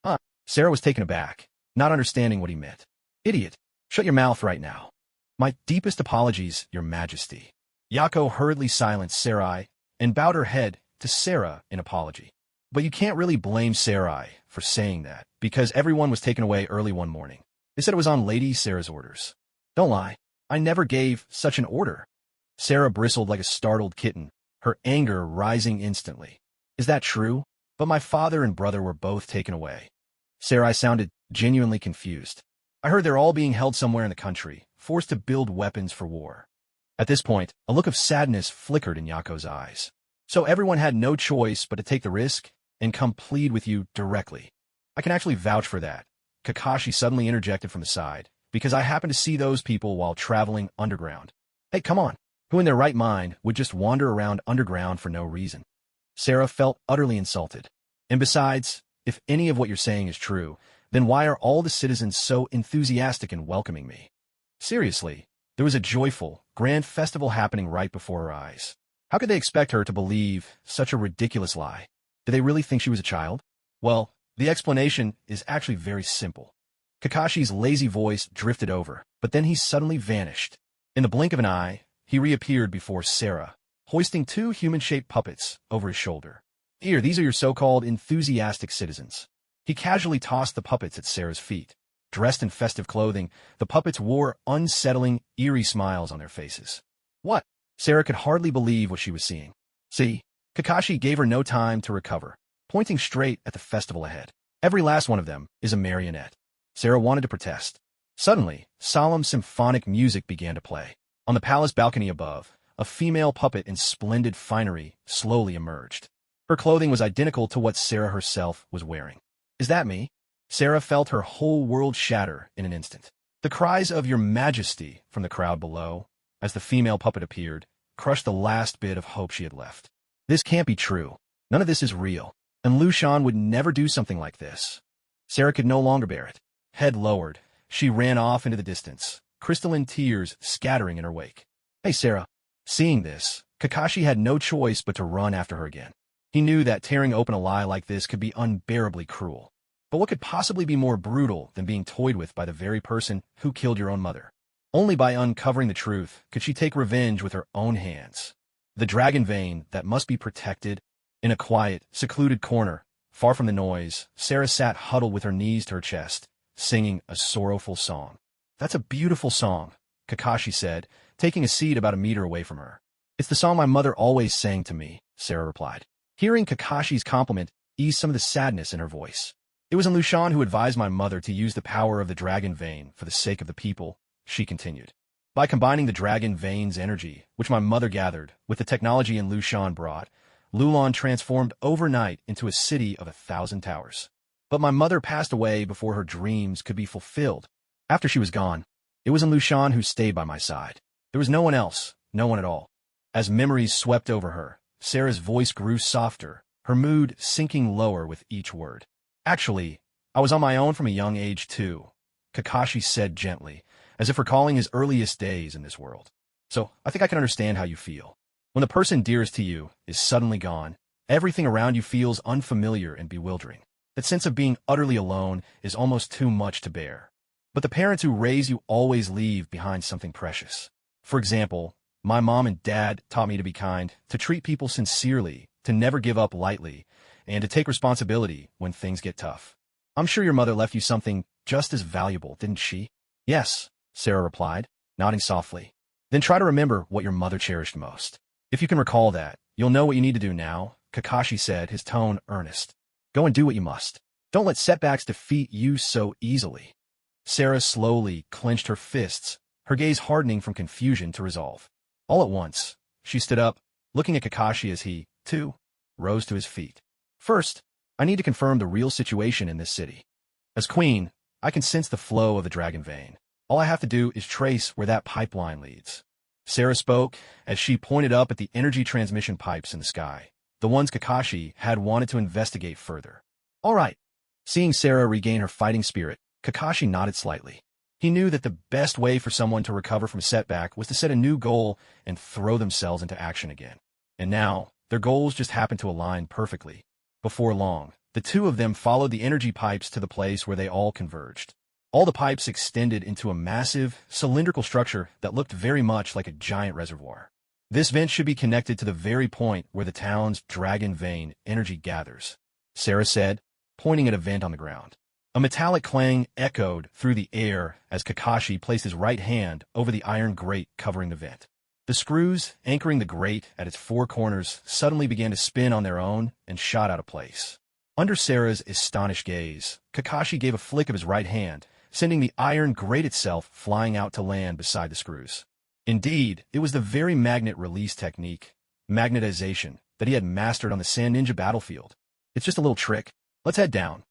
Huh? Sarah was taken aback, not understanding what he meant. Idiot! Shut your mouth right now. My deepest apologies, Your Majesty. Yako hurriedly silenced Sarai and bowed her head to Sarah in apology. But you can't really blame Sarai for saying that, because everyone was taken away early one morning. They said it was on Lady Sarah's orders. Don't lie. I never gave such an order. Sarah bristled like a startled kitten, her anger rising instantly. Is that true? But my father and brother were both taken away. Sarai sounded genuinely confused. I heard they're all being held somewhere in the country, forced to build weapons for war. At this point, a look of sadness flickered in Yako's eyes. So everyone had no choice but to take the risk and come plead with you directly. I can actually vouch for that, Kakashi suddenly interjected from the side, because I happened to see those people while traveling underground. Hey, come on. Who in their right mind would just wander around underground for no reason? Sarah felt utterly insulted. And besides, if any of what you're saying is true, then why are all the citizens so enthusiastic in welcoming me? Seriously, there was a joyful, grand festival happening right before her eyes. How could they expect her to believe such a ridiculous lie? Did they really think she was a child? Well, the explanation is actually very simple. Kakashi's lazy voice drifted over, but then he suddenly vanished. In the blink of an eye, he reappeared before Sarah, hoisting two human-shaped puppets over his shoulder. Here, these are your so-called enthusiastic citizens. He casually tossed the puppets at Sarah's feet. Dressed in festive clothing, the puppets wore unsettling, eerie smiles on their faces. What? Sarah could hardly believe what she was seeing. See, Kakashi gave her no time to recover, pointing straight at the festival ahead. Every last one of them is a marionette. Sarah wanted to protest. Suddenly, solemn symphonic music began to play. On the palace balcony above, a female puppet in splendid finery slowly emerged. Her clothing was identical to what Sarah herself was wearing. Is that me? Sarah felt her whole world shatter in an instant. The cries of "Your Majesty" from the crowd below, as the female puppet appeared, crushed the last bit of hope she had left. This can't be true. None of this is real. And Lushan would never do something like this. Sarah could no longer bear it. Head lowered, she ran off into the distance, crystalline tears scattering in her wake. Hey, Sarah. Seeing this, Kakashi had no choice but to run after her again. He knew that tearing open a lie like this could be unbearably cruel. But what could possibly be more brutal than being toyed with by the very person who killed your own mother? Only by uncovering the truth could she take revenge with her own hands. The dragon vein that must be protected. In a quiet, secluded corner, far from the noise, Sarah sat huddled with her knees to her chest, singing a sorrowful song. That's a beautiful song, Kakashi said, taking a seat about a meter away from her. It's the song my mother always sang to me, Sarah replied. Hearing Kakashi's compliment eased some of the sadness in her voice. It was Lushan who advised my mother to use the power of the dragon vein for the sake of the people, she continued. By combining the dragon vein's energy, which my mother gathered, with the technology Lushan brought, Lulon transformed overnight into a city of 1,000 towers. But my mother passed away before her dreams could be fulfilled. After she was gone, it was Lushan who stayed by my side. There was no one else, no one at all. As memories swept over her, Sarah's voice grew softer, her mood sinking lower with each word. Actually, I was on my own from a young age too, Kakashi said gently, as if recalling his earliest days in this world. So, I think I can understand how you feel. When the person dearest to you is suddenly gone, everything around you feels unfamiliar and bewildering. That sense of being utterly alone is almost too much to bear. But the parents who raise you always leave behind something precious. For example, my mom and dad taught me to be kind, to treat people sincerely, to never give up lightly, and to take responsibility when things get tough. I'm sure your mother left you something just as valuable, didn't she? Yes, Sarah replied, nodding softly. Then try to remember what your mother cherished most. If you can recall that, you'll know what you need to do now, Kakashi said, his tone earnest. Go and do what you must. Don't let setbacks defeat you so easily. Sarah slowly clenched her fists, her gaze hardening from confusion to resolve. All at once, she stood up, looking at Kakashi as he, too, rose to his feet. First, I need to confirm the real situation in this city. As queen, I can sense the flow of the dragon vein. All I have to do is trace where that pipeline leads. Sarah spoke as she pointed up at the energy transmission pipes in the sky, the ones Kakashi had wanted to investigate further. All right. Seeing Sarah regain her fighting spirit, Kakashi nodded slightly. He knew that the best way for someone to recover from a setback was to set a new goal and throw themselves into action again. And now, their goals just happened to align perfectly. Before long, the two of them followed the energy pipes to the place where they all converged. All the pipes extended into a massive, cylindrical structure that looked very much like a giant reservoir. This vent should be connected to the very point where the town's dragon vein energy gathers, Sarah said, pointing at a vent on the ground. A metallic clang echoed through the air as Kakashi placed his right hand over the iron grate covering the vent. The screws anchoring the grate at its four corners suddenly began to spin on their own and shot out of place. Under Sarah's astonished gaze, Kakashi gave a flick of his right hand, sending the iron grate itself flying out to land beside the screws. Indeed, it was the very magnet release technique, magnetization, that he had mastered on the Sand Ninja battlefield. It's just a little trick. Let's head down,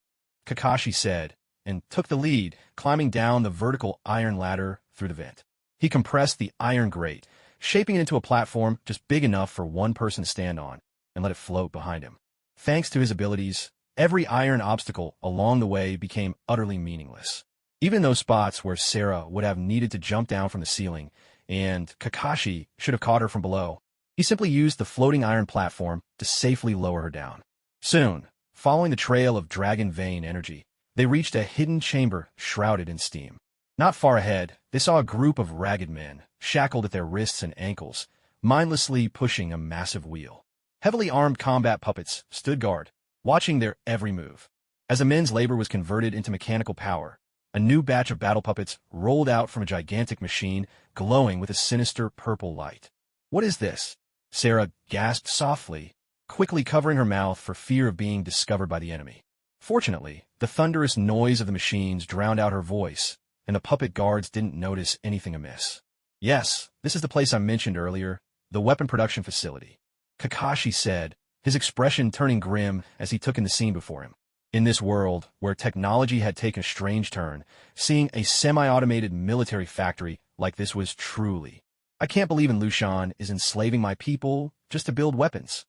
Kakashi said, and took the lead, climbing down the vertical iron ladder through the vent. He compressed the iron grate, shaping it into a platform just big enough for one person to stand on, and let it float behind him. Thanks to his abilities, every iron obstacle along the way became utterly meaningless. Even those spots where Sarah would have needed to jump down from the ceiling, and Kakashi should have caught her from below, He simply used the floating iron platform to safely lower her down. Soon, following the trail of dragon vein energy, they reached a hidden chamber shrouded in steam. Not far ahead, they saw a group of ragged men, shackled at their wrists and ankles, mindlessly pushing a massive wheel. Heavily armed combat puppets stood guard, watching their every move. As the men's labor was converted into mechanical power, a new batch of battle puppets rolled out from a gigantic machine, glowing with a sinister purple light. "What is this?" Sarah gasped softly, quickly covering her mouth for fear of being discovered by the enemy. Fortunately, the thunderous noise of the machines drowned out her voice, and the puppet guards didn't notice anything amiss. "Yes, this is the place I mentioned earlier, the weapon production facility," Kakashi said, his expression turning grim as he took in the scene before him. In this world, where technology had taken a strange turn, seeing a semi-automated military factory like this was truly... "I can't believe in Lushan is enslaving my people just to build weapons,"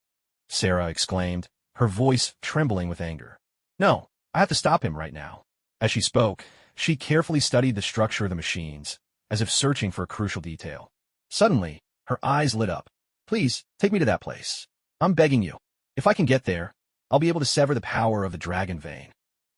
Sarah exclaimed, her voice trembling with anger. "No, I have to stop him right now." As she spoke, she carefully studied the structure of the machines, as if searching for a crucial detail. Suddenly, her eyes lit up. "Please, take me to that place. I'm begging you. If I can get there, I'll be able to sever the power of the dragon vein."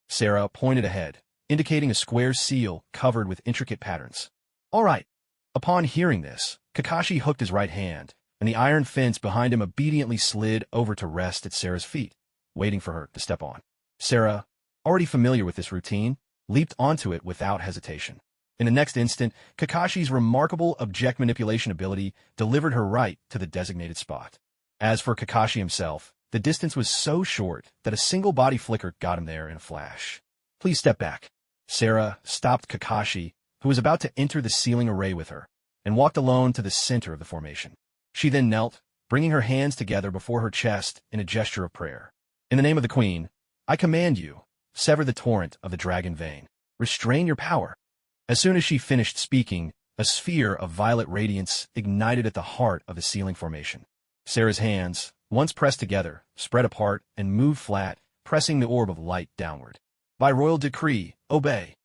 Sarah pointed ahead, indicating a square seal covered with intricate patterns. "All right." Upon hearing this, Kakashi hooked his right hand, and the iron fence behind him obediently slid over to rest at Sarah's feet, waiting for her to step on. Sarah, already familiar with this routine, leaped onto it without hesitation. In the next instant, Kakashi's remarkable object manipulation ability delivered her right to the designated spot. As for Kakashi himself, the distance was so short that a single body flicker got him there in a flash. "Please step back." Sarah stopped Kakashi, who was about to enter the ceiling array with her, and walked alone to the center of the formation. She then knelt, bringing her hands together before her chest in a gesture of prayer. "In the name of the Queen, I command you, sever the torrent of the dragon vein. Restrain your power." As soon as she finished speaking, a sphere of violet radiance ignited at the heart of the ceiling formation. Sarah's hands, once pressed together, spread apart and moved flat, pressing the orb of light downward. "By royal decree, obey."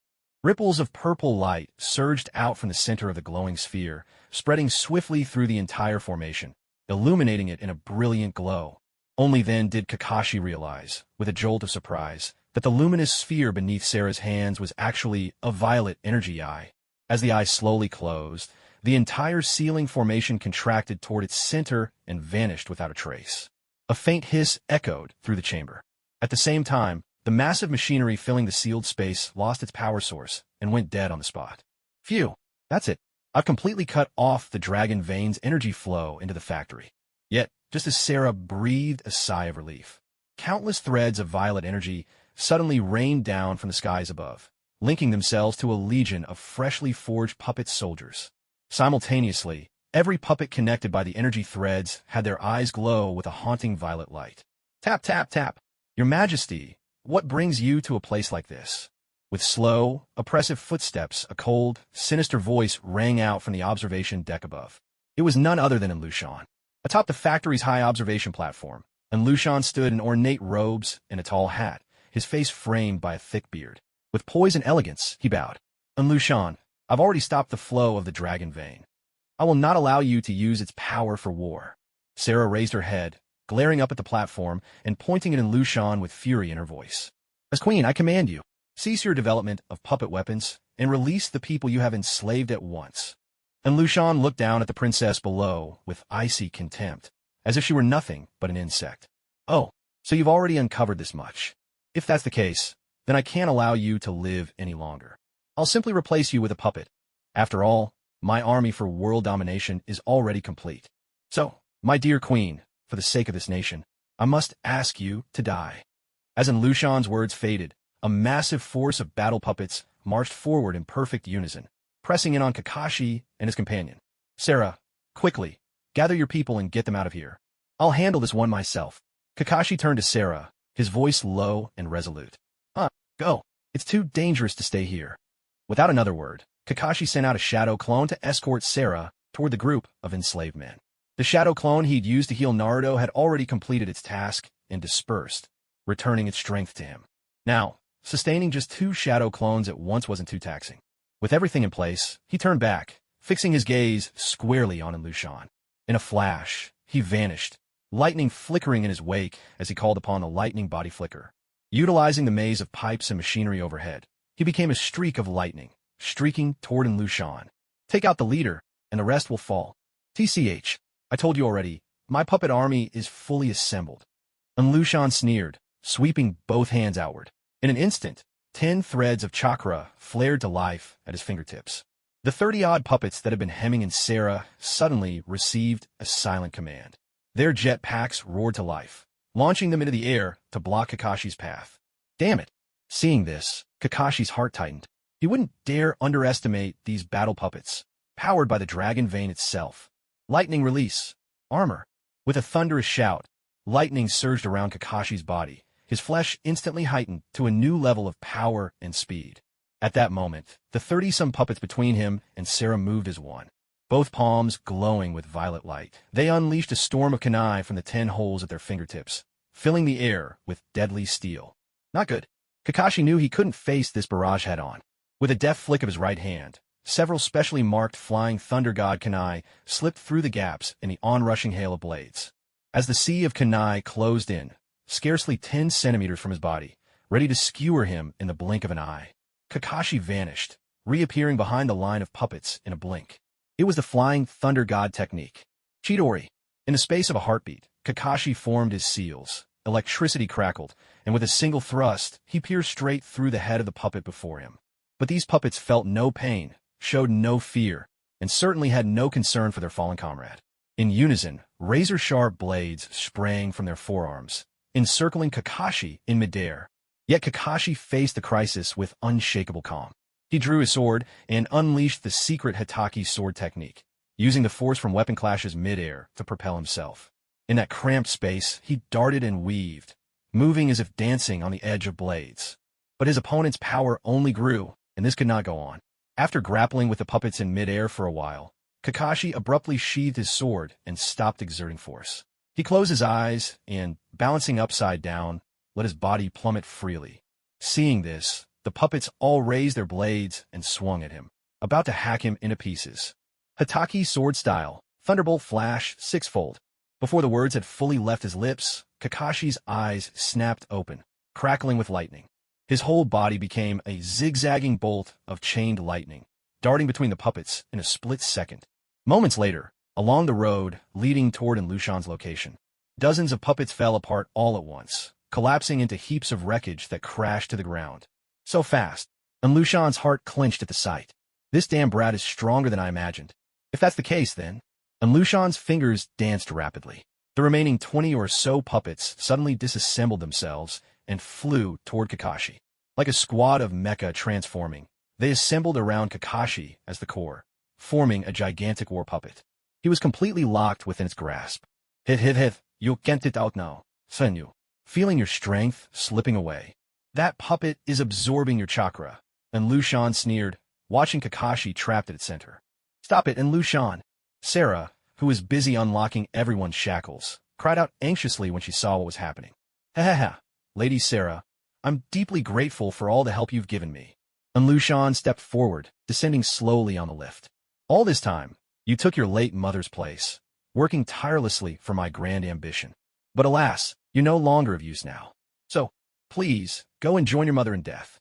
Ripples of purple light surged out from the center of the glowing sphere, spreading swiftly through the entire formation, illuminating it in a brilliant glow. Only then did Kakashi realize, with a jolt of surprise, that the luminous sphere beneath Sarah's hands was actually a violet energy eye. As the eye slowly closed, the entire ceiling formation contracted toward its center and vanished without a trace. A faint hiss echoed through the chamber. At the same time, the massive machinery filling the sealed space lost its power source and went dead on the spot. "Phew, that's it. I've completely cut off the dragon vein's energy flow into the factory." Yet, just as Sarah breathed a sigh of relief, countless threads of violet energy suddenly rained down from the skies above, linking themselves to a legion of freshly forged puppet soldiers. Simultaneously, every puppet connected by the energy threads had their eyes glow with a haunting violet light. "Tap, tap, tap. Your Majesty, what brings you to a place like this?" With slow, oppressive footsteps, a cold, sinister voice rang out from the observation deck above. It was none other than Lushan. Atop the factory's high observation platform, Lushan stood in ornate robes and a tall hat, his face framed by a thick beard. With poise and elegance, he bowed. "Lushan, I've already stopped the flow of the dragon vein. I will not allow you to use its power for war." Sarah raised her head, glaring up at the platform and pointing at Lushan with fury in her voice. "As Queen, I command you, cease your development of puppet weapons and release the people you have enslaved at once." Lushan looked down at the princess below with icy contempt, as if she were nothing but an insect. "Oh, so you've already uncovered this much. If that's the case, then I can't allow you to live any longer. I'll simply replace you with a puppet. After all, my army for world domination is already complete. So, my dear Queen, for the sake of this nation, I must ask you to die." As Lushan's words faded, a massive force of battle puppets marched forward in perfect unison, pressing in on Kakashi and his companion. "Sarah, quickly, gather your people and get them out of here. I'll handle this one myself." Kakashi turned to Sarah, his voice low and resolute. Go. It's too dangerous to stay here." Without another word, Kakashi sent out a shadow clone to escort Sarah toward the group of enslaved men. The shadow clone he'd used to heal Naruto had already completed its task and dispersed, returning its strength to him. Now, sustaining just 2 shadow clones at once wasn't too taxing. With everything in place, he turned back, fixing his gaze squarely on Lushan. In a flash, he vanished, lightning flickering in his wake as he called upon the lightning body flicker. Utilizing the maze of pipes and machinery overhead, he became a streak of lightning, streaking toward Lushan. Take out the leader, and the rest will fall. TCH, I told you already, my puppet army is fully assembled. Lushan sneered, sweeping both hands outward. In an instant, 10 threads of chakra flared to life at his fingertips. The 30-odd puppets that had been hemming in Sarah suddenly received a silent command. Their jet packs roared to life, launching them into the air to block Kakashi's path. Damn it! Seeing this, Kakashi's heart tightened. He wouldn't dare underestimate these battle puppets, powered by the dragon vein itself. Lightning release. Armor. With a thunderous shout, lightning surged around Kakashi's body, his flesh instantly heightened to a new level of power and speed. At that moment, the 30-some puppets between him and Sarah moved as one, both palms glowing with violet light. They unleashed a storm of kunai from the 10 holes at their fingertips, filling the air with deadly steel. Not good. Kakashi knew he couldn't face this barrage head-on. With a deft flick of his right hand, several specially marked flying thunder god kunai slipped through the gaps in the onrushing hail of blades. As the sea of kunai closed in, scarcely 10 centimeters from his body, ready to skewer him in the blink of an eye, Kakashi vanished, reappearing behind the line of puppets in a blink. It was the flying thunder god technique. Chidori. In the space of a heartbeat, Kakashi formed his seals. Electricity crackled, and with a single thrust, he pierced straight through the head of the puppet before him. But these puppets felt no pain, showed no fear, and certainly had no concern for their fallen comrade. In unison, razor-sharp blades sprang from their forearms, encircling Kakashi in midair. Yet Kakashi faced the crisis with unshakable calm. He drew his sword and unleashed the secret Hitaki sword technique, using the force from weapon clashes midair to propel himself. In that cramped space, he darted and weaved, moving as if dancing on the edge of blades. But his opponent's power only grew, and this could not go on. After grappling with the puppets in midair for a while, Kakashi abruptly sheathed his sword and stopped exerting force. He closed his eyes and, balancing upside down, let his body plummet freely. Seeing this, the puppets all raised their blades and swung at him, about to hack him into pieces. Hitaki sword style, thunderbolt flash, sixfold. Before the words had fully left his lips, Kakashi's eyes snapped open, crackling with lightning. His whole body became a zigzagging bolt of chained lightning, darting between the puppets in a split second. Moments later, along the road leading toward Lushan's location, dozens of puppets fell apart all at once, collapsing into heaps of wreckage that crashed to the ground. So fast, Lushan's heart clenched at the sight. This damn brat is stronger than I imagined. If that's the case, then... Lushan's fingers danced rapidly. The remaining 20 or so puppets suddenly disassembled themselves and flew toward Kakashi. Like a squad of mecha transforming, they assembled around Kakashi as the core, forming a gigantic war puppet. He was completely locked within its grasp. Hit, you can't it out now, Senyu. Feeling your strength slipping away. That puppet is absorbing your chakra. And Lushan sneered, watching Kakashi trapped at its center. Stop it, and Lushan. Sarah, who was busy unlocking everyone's shackles, cried out anxiously when she saw what was happening. Ha, Lady Sarah, I'm deeply grateful for all the help you've given me. And Lushan stepped forward, descending slowly on the lift. All this time, you took your late mother's place, working tirelessly for my grand ambition. But alas, you're no longer of use now. So, please, go and join your mother in death.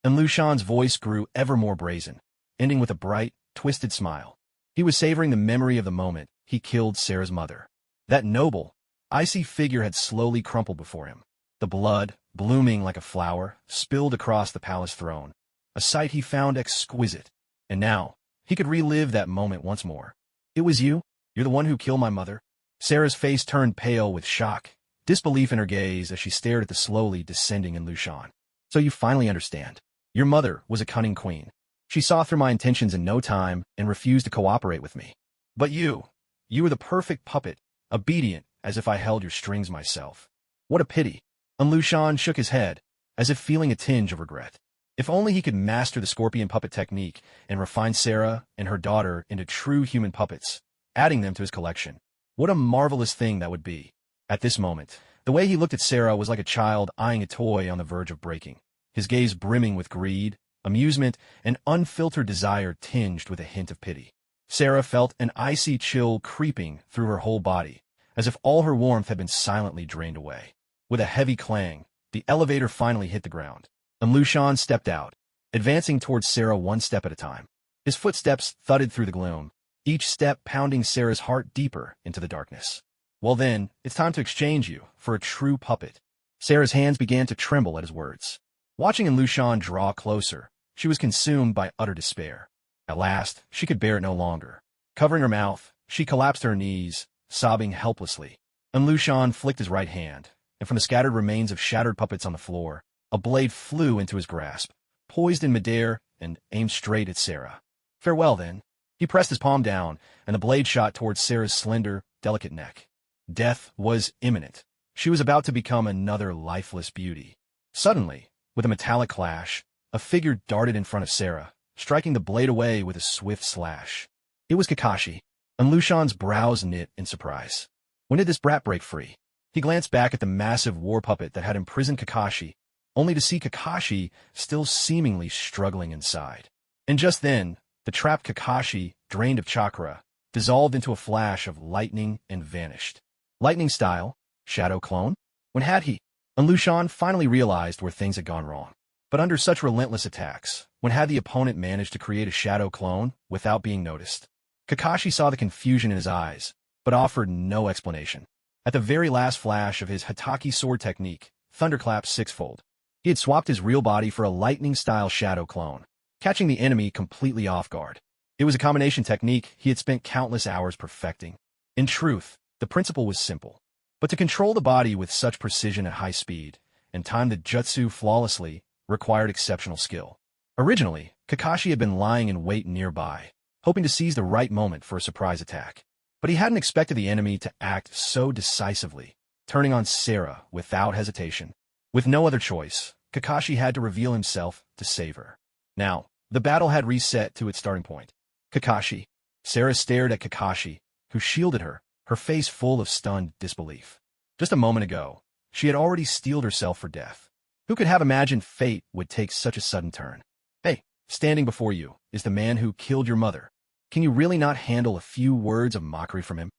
And Lushan's voice grew ever more brazen, ending with a bright, twisted smile. He was savoring the memory of the moment he killed Sarah's mother. That noble, icy figure had slowly crumpled before him. The blood, blooming like a flower, spilled across the palace throne, a sight he found exquisite. And now, he could relive that moment once more. It was you? You're the one who killed my mother? Sarah's face turned pale with shock, disbelief in her gaze as she stared at the slowly descending Lushan. So you finally understand. Your mother was a cunning queen. She saw through my intentions in no time and refused to cooperate with me. But you were the perfect puppet, obedient as if I held your strings myself. What a pity. And Lushan shook his head, as if feeling a tinge of regret. If only he could master the scorpion puppet technique and refine Sarah and her daughter into true human puppets, adding them to his collection. What a marvelous thing that would be. At this moment, the way he looked at Sarah was like a child eyeing a toy on the verge of breaking, his gaze brimming with greed, amusement, and unfiltered desire tinged with a hint of pity. Sarah felt an icy chill creeping through her whole body, as if all her warmth had been silently drained away. With a heavy clang, the elevator finally hit the ground, and Lushan stepped out, advancing towards Sarah one step at a time. His footsteps thudded through the gloom, each step pounding Sarah's heart deeper into the darkness. Well then, it's time to exchange you for a true puppet. Sarah's hands began to tremble at his words. Watching Lushan draw closer, she was consumed by utter despair. At last, she could bear it no longer. Covering her mouth, she collapsed to her knees, sobbing helplessly. And Lushan flicked his right hand, and from the scattered remains of shattered puppets on the floor, a blade flew into his grasp, poised in midair and aimed straight at Sarah. Farewell, then. He pressed his palm down, and the blade shot towards Sarah's slender, delicate neck. Death was imminent. She was about to become another lifeless beauty. Suddenly, with a metallic clash, a figure darted in front of Sarah, striking the blade away with a swift slash. It was Kakashi, and Lushan's brows knit in surprise. When did this brat break free? He glanced back at the massive war puppet that had imprisoned Kakashi, only to see Kakashi still seemingly struggling inside. And just then, the trapped Kakashi, drained of chakra, dissolved into a flash of lightning and vanished. Lightning style? Shadow clone? When had he? And Lushan finally realized where things had gone wrong. But under such relentless attacks, when had the opponent managed to create a shadow clone without being noticed? Kakashi saw the confusion in his eyes, but offered no explanation. At the very last flash of his Hataki sword technique, Thunderclap sixfold, he had swapped his real body for a lightning-style shadow clone, catching the enemy completely off guard. It was a combination technique he had spent countless hours perfecting. In truth, the principle was simple. But to control the body with such precision at high speed, and time the jutsu flawlessly, required exceptional skill. Originally, Kakashi had been lying in wait nearby, hoping to seize the right moment for a surprise attack. But he hadn't expected the enemy to act so decisively, turning on Sarah without hesitation. With no other choice, Kakashi had to reveal himself to save her. Now, the battle had reset to its starting point. Kakashi. Sarah stared at Kakashi, who shielded her, her face full of stunned disbelief. Just a moment ago, she had already steeled herself for death. Who could have imagined fate would take such a sudden turn? Hey, standing before you is the man who killed your mother. Can you really not handle a few words of mockery from him?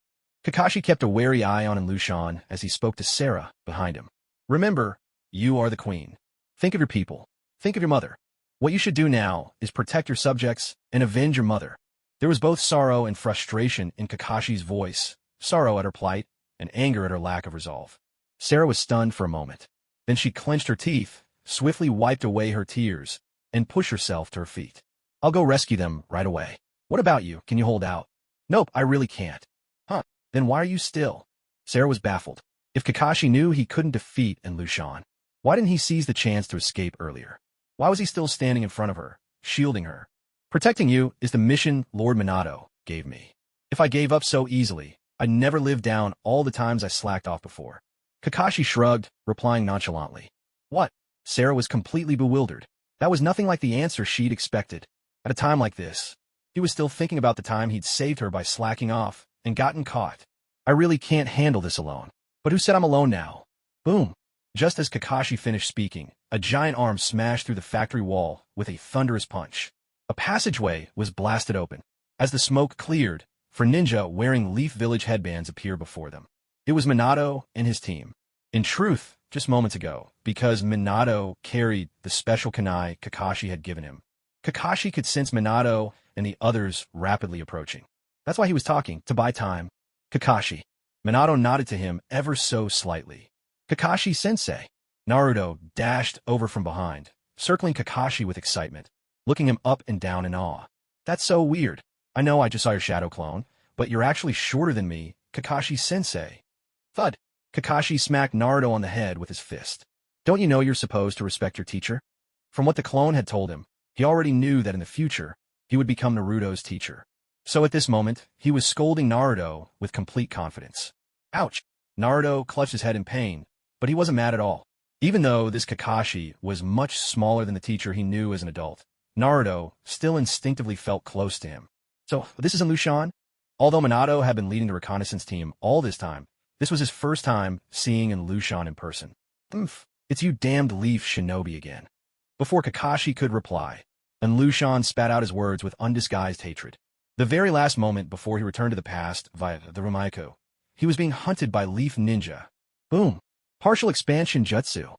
Kakashi kept a wary eye on Lushan as he spoke to Sarah behind him. Remember, you are the queen. Think of your people. Think of your mother. What you should do now is protect your subjects and avenge your mother. There was both sorrow and frustration in Kakashi's voice, sorrow at her plight and anger at her lack of resolve. Sarah was stunned for a moment. Then she clenched her teeth, swiftly wiped away her tears, and pushed herself to her feet. I'll go rescue them right away. What about you? Can you hold out? Nope, I really can't. Huh, then why are you still? Sarah was baffled. If Kakashi knew he couldn't defeat Lushan, why didn't he seize the chance to escape earlier? Why was he still standing in front of her, shielding her? Protecting you is the mission Lord Minato gave me. If I gave up so easily, I'd never live down all the times I slacked off before. Kakashi shrugged, replying nonchalantly. What? Sarah was completely bewildered. That was nothing like the answer she'd expected. At a time like this, he was still thinking about the time he'd saved her by slacking off and gotten caught. I really can't handle this alone. But who said I'm alone now? Boom. Just as Kakashi finished speaking, a giant arm smashed through the factory wall with a thunderous punch. A passageway was blasted open. As the smoke cleared, four ninja wearing Leaf Village headbands appeared before them. It was Minato and his team. In truth, just moments ago, because Minato carried the special kunai Kakashi had given him. Kakashi could sense Minato and the others rapidly approaching. That's why he was talking, to buy time. Kakashi. Minato nodded to him ever so slightly. Kakashi-sensei. Naruto dashed over from behind, circling Kakashi with excitement, looking him up and down in awe. That's so weird. I know I just saw your shadow clone, but you're actually shorter than me, Kakashi-sensei. Thud. Kakashi smacked Naruto on the head with his fist. Don't you know you're supposed to respect your teacher? From what the clone had told him, he already knew that in the future, he would become Naruto's teacher. So at this moment, he was scolding Naruto with complete confidence. Ouch! Naruto clutched his head in pain, but he wasn't mad at all. Even though this Kakashi was much smaller than the teacher he knew as an adult, Naruto still instinctively felt close to him. So, this isn't Lushan? Although Minato had been leading the reconnaissance team all this time, this was his first time seeing Lushan in person. It's you damned Leaf Shinobi again. Before Kakashi could reply, Lushan spat out his words with undisguised hatred. The very last moment before he returned to the past via the Rumaiku, he was being hunted by Leaf Ninja. Boom. Partial expansion jutsu.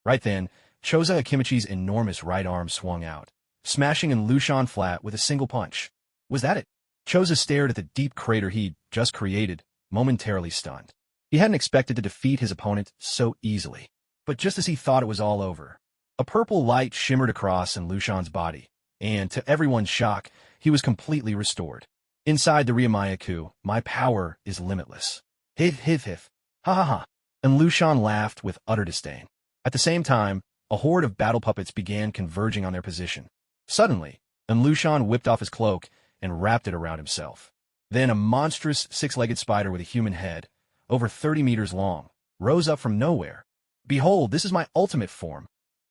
Right then, Choza Akimichi's enormous right arm swung out, smashing in Lushan flat with a single punch. Was that it? Choza stared at the deep crater he'd just created, momentarily stunned. He hadn't expected to defeat his opponent so easily. But just as he thought it was all over, a purple light shimmered across in Lushan's body, and to everyone's shock, he was completely restored. Inside the Ryumayaku, my power is limitless. Hif hif hif. Ha ha ha. And Lushan laughed with utter disdain. At the same time, a horde of battle puppets began converging on their position. Suddenly, Lushan whipped off his cloak and wrapped it around himself. Then a monstrous six-legged spider with a human head, over 30 meters long, rose up from nowhere. Behold, this is my ultimate form.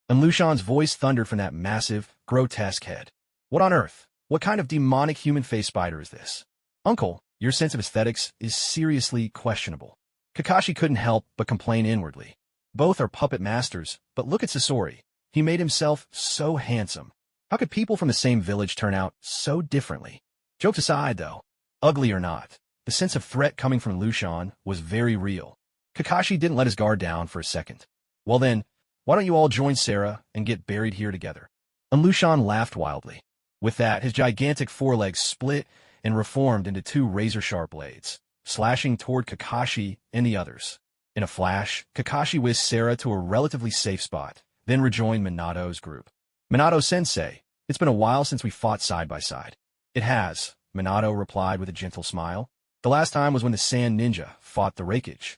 And Lushan's voice thundered from that massive, grotesque head. What on earth? What kind of demonic human face spider is this? Uncle, your sense of aesthetics is seriously questionable. Kakashi couldn't help but complain inwardly. Both are puppet masters, but look at Sasori. He made himself so handsome. How could people from the same village turn out so differently? Jokes aside, though, ugly or not, the sense of threat coming from Lushan was very real. Kakashi didn't let his guard down for a second. Well then, why don't you all join Sarah and get buried here together? And Lushan laughed wildly. With that, his gigantic forelegs split and reformed into two razor-sharp blades, slashing toward Kakashi and the others. In a flash, Kakashi whisked Sarah to a relatively safe spot, then rejoined Minato's group. Minato-sensei, it's been a while since we fought side by side. It has, Minato replied with a gentle smile. The last time was when the Sand Ninja fought the Raikage.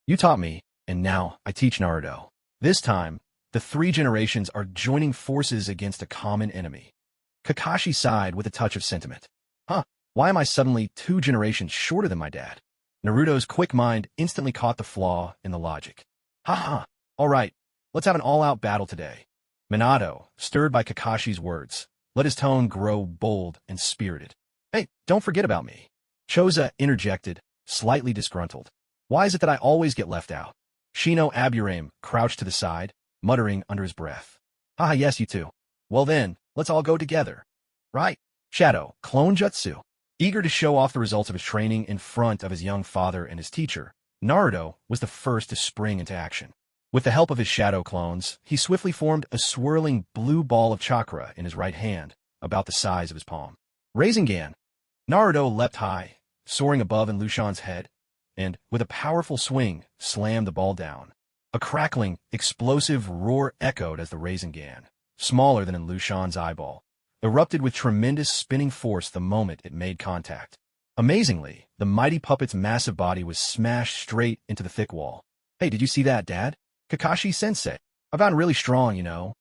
You taught me, and now I teach Naruto. This time, the three generations are joining forces against a common enemy. Kakashi sighed with a touch of sentiment. Huh, why am I suddenly 2 generations shorter than my dad? Naruto's quick mind instantly caught the flaw in the logic. Ha ha, all right, let's have an all-out battle today. Minato, stirred by Kakashi's words, let his tone grow bold and spirited. Hey, don't forget about me. Choza interjected, slightly disgruntled. Why is it that I always get left out? Shino Aburame crouched to the side, muttering under his breath. Ah, yes, you too. Well then, let's all go together. Right. Shadow, clone jutsu. Eager to show off the results of his training in front of his young father and his teacher, Naruto was the first to spring into action. With the help of his shadow clones, he swiftly formed a swirling blue ball of chakra in his right hand, about the size of his palm. Rasengan. Naruto leapt high, soaring above in Lushan's head, and, with a powerful swing, slammed the ball down. A crackling, explosive roar echoed as the Rasengan, smaller than in Lushan's eyeball, erupted with tremendous spinning force the moment it made contact. Amazingly, the mighty puppet's massive body was smashed straight into the thick wall. Hey, did you see that, Dad? Kakashi-sensei. I've gotten really strong, you know.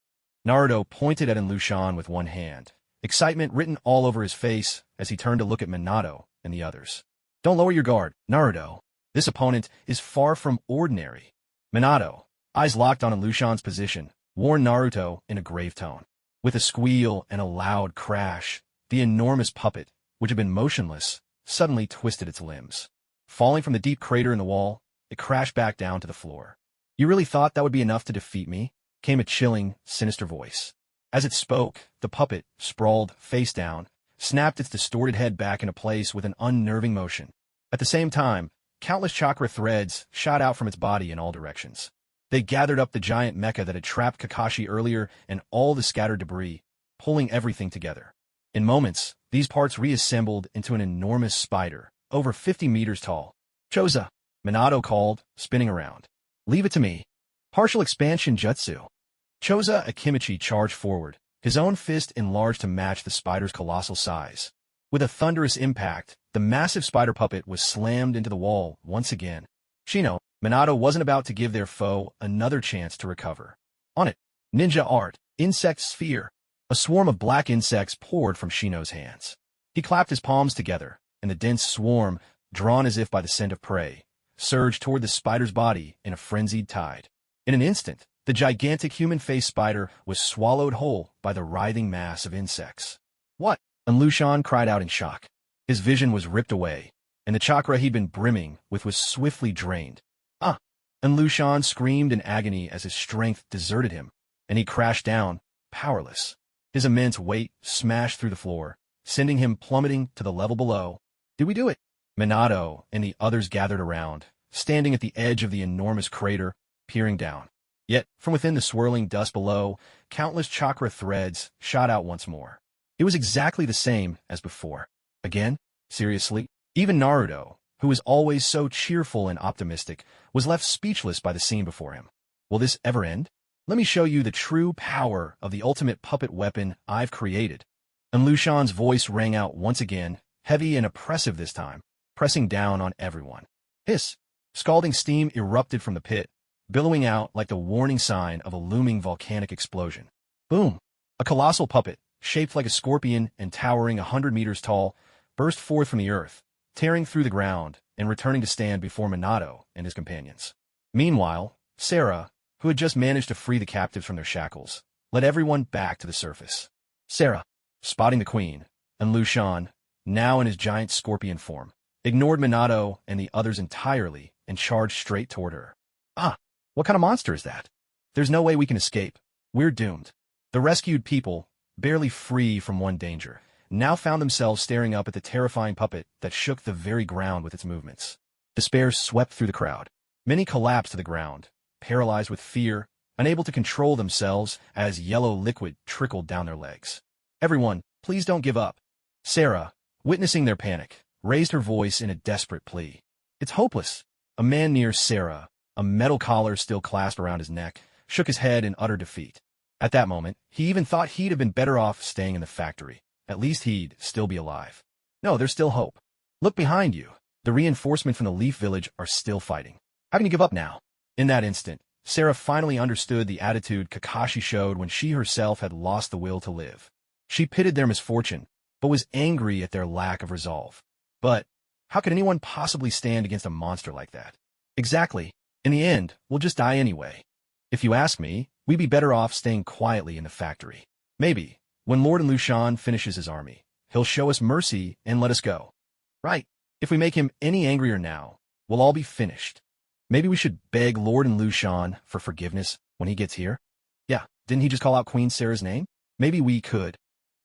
Naruto pointed at Lushan with one hand, excitement written all over his face as he turned to look at Minato and the others. Don't lower your guard, Naruto. This opponent is far from ordinary. Minato, eyes locked on Lushan's position, warned Naruto in a grave tone. With a squeal and a loud crash, the enormous puppet, which had been motionless, suddenly twisted its limbs. Falling from the deep crater in the wall, it crashed back down to the floor. You really thought that would be enough to defeat me? Came a chilling, sinister voice. As it spoke, the puppet, sprawled face down, snapped its distorted head back into place with an unnerving motion. At the same time, countless chakra threads shot out from its body in all directions. They gathered up the giant mecha that had trapped Kakashi earlier and all the scattered debris, pulling everything together. In moments, these parts reassembled into an enormous spider, over 50 meters tall. Choza, Minato called, spinning around. Leave it to me. Partial expansion jutsu. Choza Akimichi charged forward, his own fist enlarged to match the spider's colossal size. With a thunderous impact, the massive spider puppet was slammed into the wall once again. Shino, Minato wasn't about to give their foe another chance to recover. On it, ninja art, insect sphere. A swarm of black insects poured from Shino's hands. He clapped his palms together, and the dense swarm, drawn as if by the scent of prey, surged toward the spider's body in a frenzied tide. In an instant, the gigantic human-faced spider was swallowed whole by the writhing mass of insects. What? And Lushan cried out in shock. His vision was ripped away, and the chakra he'd been brimming with was swiftly drained. Ah! And Lushan screamed in agony as his strength deserted him, and he crashed down, powerless. His immense weight smashed through the floor, sending him plummeting to the level below. Did we do it? Minato and the others gathered around, standing at the edge of the enormous crater, peering down. Yet, from within the swirling dust below, countless chakra threads shot out once more. It was exactly the same as before. Again? Seriously? Even Naruto, who was always so cheerful and optimistic, was left speechless by the scene before him. Will this ever end? Let me show you the true power of the ultimate puppet weapon I've created. And Lushan's voice rang out once again, heavy and oppressive this time, pressing down on everyone. Hiss! Scalding steam erupted from the pit, billowing out like the warning sign of a looming volcanic explosion. Boom! A colossal puppet, shaped like a scorpion and towering 100 meters tall, burst forth from the earth, tearing through the ground and returning to stand before Minato and his companions. Meanwhile, Sarah, who had just managed to free the captives from their shackles, led everyone back to the surface. Sarah, spotting the queen, and Lushan, now in his giant scorpion form, ignored Minato and the others entirely and charged straight toward her. Ah, what kind of monster is that? There's no way we can escape. We're doomed. The rescued people, barely free from one danger, now found themselves staring up at the terrifying puppet that shook the very ground with its movements. Despair swept through the crowd. Many collapsed to the ground, paralyzed with fear, unable to control themselves as yellow liquid trickled down their legs. Everyone, please don't give up. Sarah, witnessing their panic, raised her voice in a desperate plea. It's hopeless. A man near Sarah, a metal collar still clasped around his neck, shook his head in utter defeat. At that moment, he even thought he'd have been better off staying in the factory. At least he'd still be alive. No, there's still hope. Look behind you. The reinforcements from the Leaf Village are still fighting. How can you give up now? In that instant, Sarah finally understood the attitude Kakashi showed when she herself had lost the will to live. She pitied their misfortune, but was angry at their lack of resolve. But how could anyone possibly stand against a monster like that? Exactly. In the end, we'll just die anyway. If you ask me, we'd be better off staying quietly in the factory. Maybe, when Lord Lushan finishes his army, he'll show us mercy and let us go. Right. If we make him any angrier now, we'll all be finished. Maybe we should beg Lord Lushan for forgiveness when he gets here? Yeah, didn't he just call out Queen Sarah's name? Maybe we could.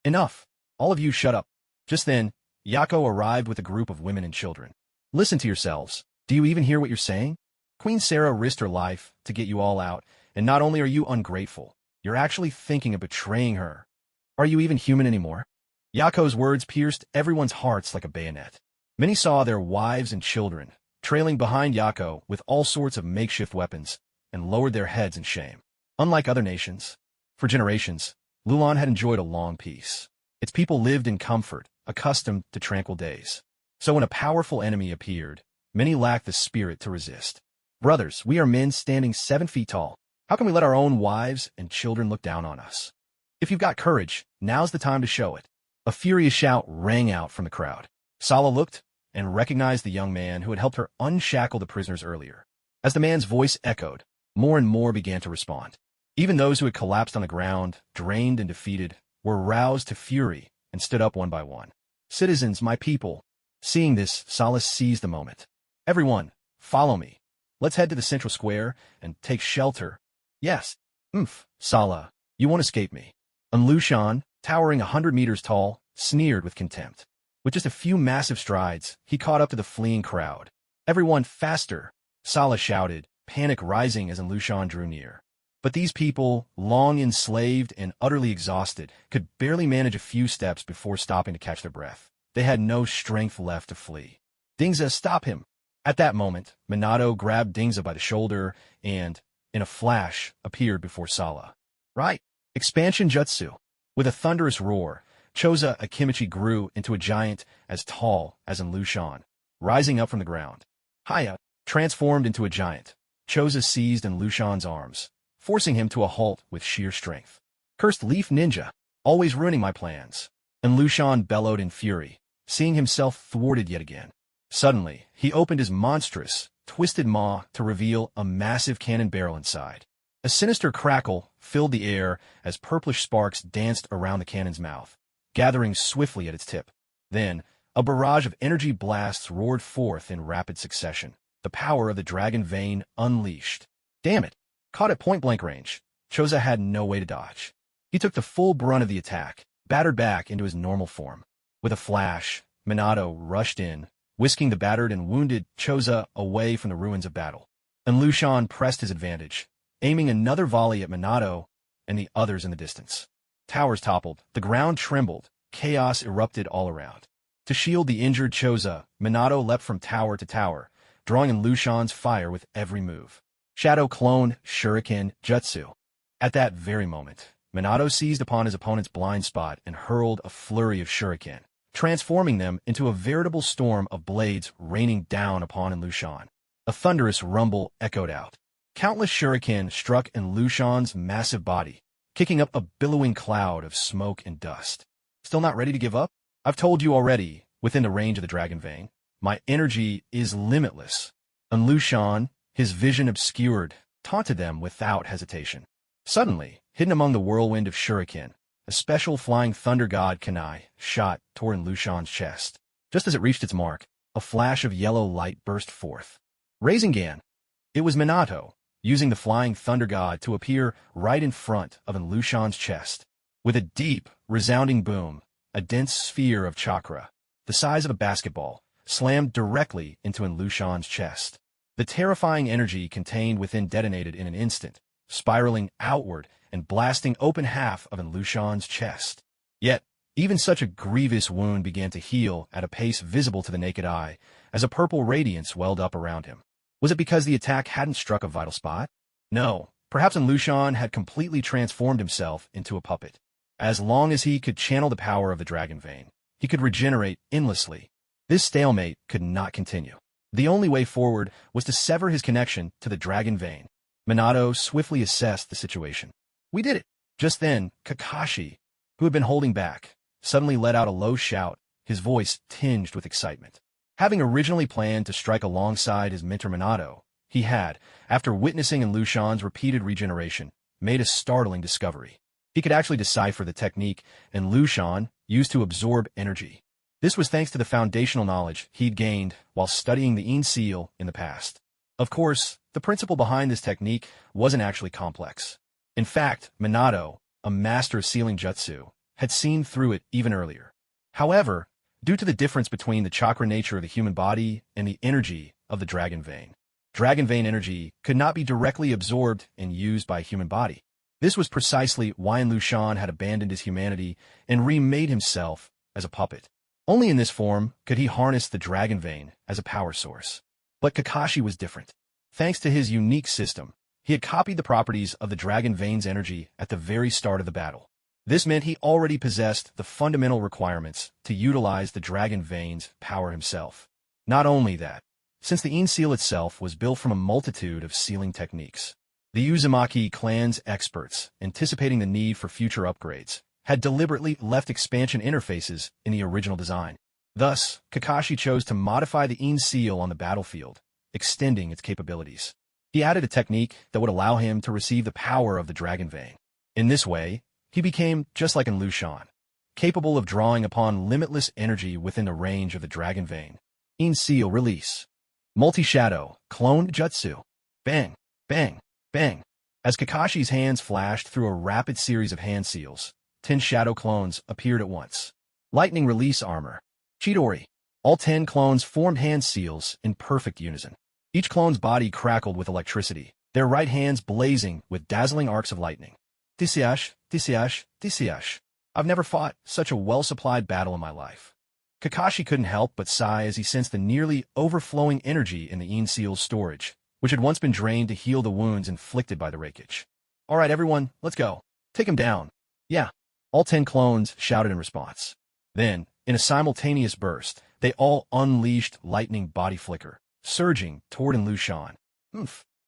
Enough. All of you shut up. Just then, Yako arrived with a group of women and children. Listen to yourselves. Do you even hear what you're saying? Queen Sarah risked her life to get you all out, and not only are you ungrateful, you're actually thinking of betraying her. Are you even human anymore? Yako's words pierced everyone's hearts like a bayonet. Many saw their wives and children trailing behind Yako with all sorts of makeshift weapons, and lowered their heads in shame. Unlike other nations, for generations, Lulan had enjoyed a long peace. Its people lived in comfort, accustomed to tranquil days. So when a powerful enemy appeared, many lacked the spirit to resist. Brothers, we are men standing 7 feet tall. How can we let our own wives and children look down on us? If you've got courage, now's the time to show it. A furious shout rang out from the crowd. Sala looked and recognized the young man who had helped her unshackle the prisoners earlier. As the man's voice echoed, more and more began to respond. Even those who had collapsed on the ground, drained and defeated, were roused to fury and stood up one by one. Citizens, my people. Seeing this, Sala seized the moment. Everyone, follow me. Let's head to the central square and take shelter. Yes. Sala, you won't escape me. And Lushan, towering 100 meters tall, sneered with contempt. With just a few massive strides, he caught up to the fleeing crowd. Everyone, faster! Sala shouted, panic rising as Lushan drew near. But these people, long enslaved and utterly exhausted, could barely manage a few steps before stopping to catch their breath. They had no strength left to flee. Dingza, stop him! At that moment, Minato grabbed Dingza by the shoulder and, in a flash, appeared before Sala. Right. Expansion Jutsu. With a thunderous roar, Choza Akimichi grew into a giant as tall as Lushan, rising up from the ground. Haya transformed into a giant. Choza seized Lushan's arms, forcing him to a halt with sheer strength. Cursed Leaf Ninja, always ruining my plans. And Lushan bellowed in fury, seeing himself thwarted yet again. Suddenly, he opened his monstrous, twisted maw to reveal a massive cannon barrel inside. A sinister crackle filled the air as purplish sparks danced around the cannon's mouth, gathering swiftly at its tip. Then, a barrage of energy blasts roared forth in rapid succession, the power of the dragon vein unleashed. Damn it! Caught at point-blank range, Choza had no way to dodge. He took the full brunt of the attack, battered back into his normal form. With a flash, Minato rushed in, whisking the battered and wounded Choza away from the ruins of battle. And Lushan pressed his advantage, aiming another volley at Minato and the others in the distance. Towers toppled, the ground trembled, chaos erupted all around. To shield the injured Choza, Minato leapt from tower to tower, drawing in Lushan's fire with every move. Shadow Clone, Shuriken, Jutsu. At that very moment, Minato seized upon his opponent's blind spot and hurled a flurry of shuriken, transforming them into a veritable storm of blades raining down upon Lushan. A thunderous rumble echoed out. Countless shuriken struck in Lushan's massive body, kicking up a billowing cloud of smoke and dust. Still not ready to give up? I've told you already, within the range of the dragon vein, my energy is limitless. And Lushan, his vision obscured, taunted them without hesitation. Suddenly, hidden among the whirlwind of shuriken, a special flying thunder god kunai shot toward Lushan's chest. Just as it reached its mark, a flash of yellow light burst forth. Rasengan! It was Minato, using the flying thunder god to appear right in front of Lushan's chest. With a deep, resounding boom, a dense sphere of chakra, the size of a basketball, slammed directly into Lushan's chest. The terrifying energy contained within detonated in an instant, spiraling outward and blasting open half of Lushan's chest. Yet, even such a grievous wound began to heal at a pace visible to the naked eye, as a purple radiance welled up around him. Was it because the attack hadn't struck a vital spot? No, perhaps Lushan had completely transformed himself into a puppet. As long as he could channel the power of the dragon vein, he could regenerate endlessly. This stalemate could not continue. The only way forward was to sever his connection to the dragon vein. Minato swiftly assessed the situation. We did it! Just then, Kakashi, who had been holding back, suddenly let out a low shout, his voice tinged with excitement. Having originally planned to strike alongside his mentor Minato, he had, after witnessing Lushan's repeated regeneration, made a startling discovery. He could actually decipher the technique Lushan used to absorb energy. This was thanks to the foundational knowledge he'd gained while studying the seal in the past. Of course, the principle behind this technique wasn't actually complex. In fact, Minato, a master of sealing jutsu, had seen through it even earlier. However, due to the difference between the chakra nature of the human body and the energy of the dragon vein energy could not be directly absorbed and used by a human body. This was precisely why Lushan had abandoned his humanity and remade himself as a puppet. Only in this form could he harness the dragon vein as a power source. But Kakashi was different. Thanks to his unique system, he had copied the properties of the dragon vein's energy at the very start of the battle. This meant he already possessed the fundamental requirements to utilize the dragon vein's power himself. Not only that, since the seal itself was built from a multitude of sealing techniques, the Uzumaki clan's experts, anticipating the need for future upgrades, had deliberately left expansion interfaces in the original design. Thus, Kakashi chose to modify the seal on the battlefield, extending its capabilities. He added a technique that would allow him to receive the power of the dragon vein. In this way, he became just like Lushan, capable of drawing upon limitless energy within the range of the dragon vein. Seal release. Multi-shadow, clone jutsu. Bang, bang, bang. As Kakashi's hands flashed through a rapid series of hand seals, 10 shadow clones appeared at once. Lightning release armor. Chidori. All 10 clones formed hand seals in perfect unison. Each clone's body crackled with electricity, their right hands blazing with dazzling arcs of lightning. Disiash, Disiash, Disiash. I've never fought such a well-supplied battle in my life. Kakashi couldn't help but sigh as he sensed the nearly overflowing energy in the seal's storage, which had once been drained to heal the wounds inflicted by the Reikage. All right, everyone, let's go. Take him down. Yeah. All 10 clones shouted in response. Then, in a simultaneous burst, they all unleashed lightning body flicker, surging toward Lushan.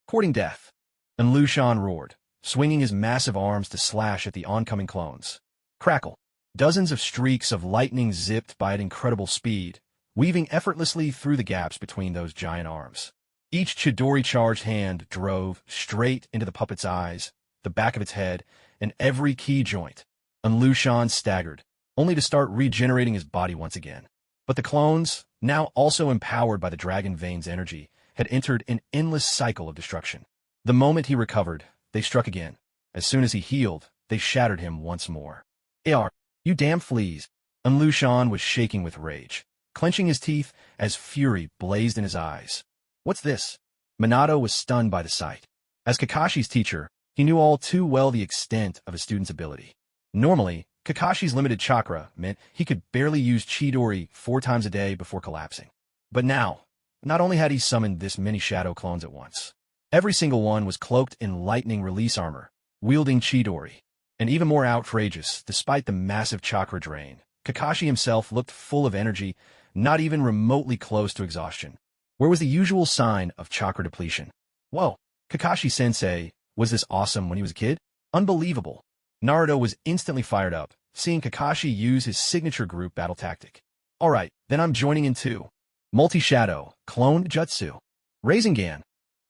Courting death. Lushan roared, swinging his massive arms to slash at the oncoming clones. Crackle. Dozens of streaks of lightning zipped by at incredible speed, weaving effortlessly through the gaps between those giant arms. Each Chidori-charged hand drove straight into the puppet's eyes, the back of its head, and every key joint. Lushan staggered, only to start regenerating his body once again. But the clones, now also empowered by the dragon vein's energy, had entered an endless cycle of destruction. The moment he recovered, they struck again. As soon as he healed, they shattered him once more. "Ar, you damn fleas!" Lushan was shaking with rage, clenching his teeth as fury blazed in his eyes. What's this? Minato was stunned by the sight. As Kakashi's teacher, he knew all too well the extent of his student's ability. Normally, Kakashi's limited chakra meant he could barely use Chidori 4 times a day before collapsing. But now, not only had he summoned this many shadow clones at once, every single one was cloaked in lightning release armor, wielding Chidori. And even more outrageous, despite the massive chakra drain, Kakashi himself looked full of energy, not even remotely close to exhaustion. Where was the usual sign of chakra depletion? Whoa, Kakashi-sensei, was this awesome when he was a kid? Unbelievable. Naruto was instantly fired up, seeing Kakashi use his signature group battle tactic. Alright, then I'm joining in too. Multi-Shadow, Clone Jutsu, Rasengan.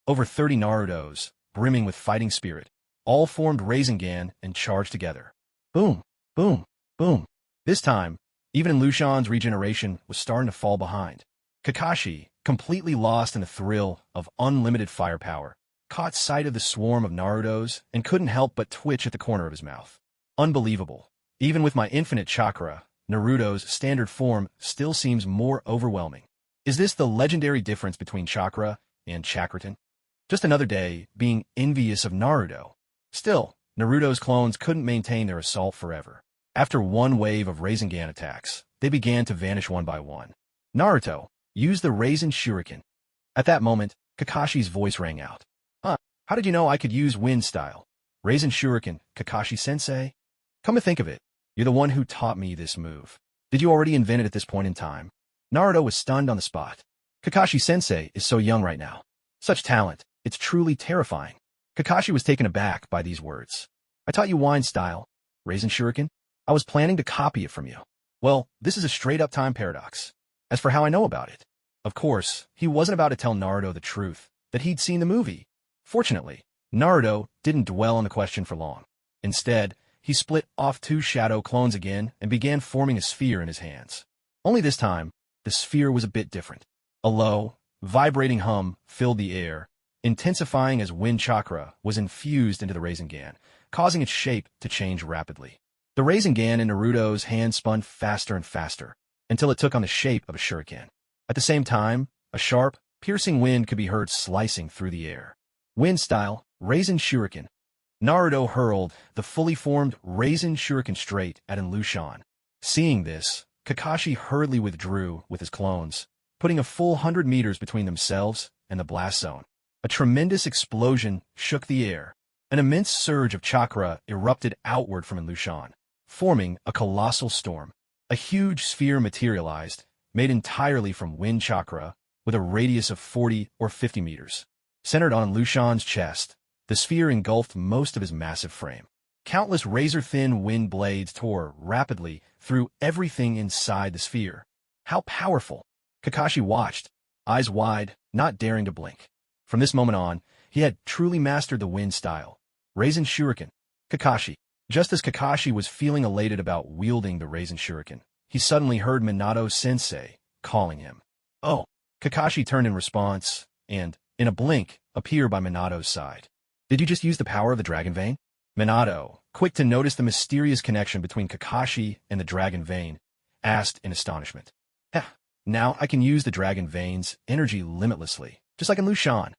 Over 30 Narutos, brimming with fighting spirit, all formed Rasengan and charged together. Boom, boom, boom. This time, even Lushan's regeneration was starting to fall behind. Kakashi, completely lost in the thrill of unlimited firepower, caught sight of the swarm of Narutos and couldn't help but twitch at the corner of his mouth. Unbelievable. Even with my infinite chakra, Naruto's standard form still seems more overwhelming. Is this the legendary difference between chakra and chakratin? Just another day being envious of Naruto. Still, Naruto's clones couldn't maintain their assault forever. After one wave of Rasengan attacks, they began to vanish one by one. Naruto, use the Rasen Shuriken. At that moment, Kakashi's voice rang out. How did you know I could use wind style? Rasen Shuriken, Kakashi-sensei? Come to think of it, you're the one who taught me this move. Did you already invent it at this point in time? Naruto was stunned on the spot. Kakashi-sensei is so young right now. Such talent, it's truly terrifying. Kakashi was taken aback by these words. I taught you wind style, Rasen Shuriken. I was planning to copy it from you. Well, this is a straight-up time paradox. As for how I know about it, of course, he wasn't about to tell Naruto the truth, that he'd seen the movie. Fortunately, Naruto didn't dwell on the question for long. Instead, he split off 2 shadow clones again and began forming a sphere in his hands. Only this time, the sphere was a bit different. A low, vibrating hum filled the air, intensifying as wind chakra was infused into the Rasengan, causing its shape to change rapidly. The Rasengan in Naruto's hand spun faster and faster, until it took on the shape of a shuriken. At the same time, a sharp, piercing wind could be heard slicing through the air. Wind style, Rasen Shuriken. Naruto hurled the fully formed Rasen Shuriken straight at Lushan. Seeing this, Kakashi hurriedly withdrew with his clones, putting a full 100 meters between themselves and the blast zone. A tremendous explosion shook the air. An immense surge of chakra erupted outward from Lushan, forming a colossal storm. A huge sphere materialized, made entirely from wind chakra, with a radius of 40 or 50 meters. Centered on Lushan's chest, the sphere engulfed most of his massive frame. Countless razor-thin wind blades tore rapidly through everything inside the sphere. How powerful! Kakashi watched, eyes wide, not daring to blink. From this moment on, he had truly mastered the wind style. Rasen Shuriken. Kakashi. Just as Kakashi was feeling elated about wielding the Rasen Shuriken, he suddenly heard Minato-sensei calling him. Oh! Kakashi turned in response, and, in a blink, appeared by Minato's side. Did you just use the power of the Dragon Vein? Minato, quick to notice the mysterious connection between Kakashi and the Dragon Vein, asked in astonishment. Now I can use the Dragon Vein's energy limitlessly, just like in Lushan.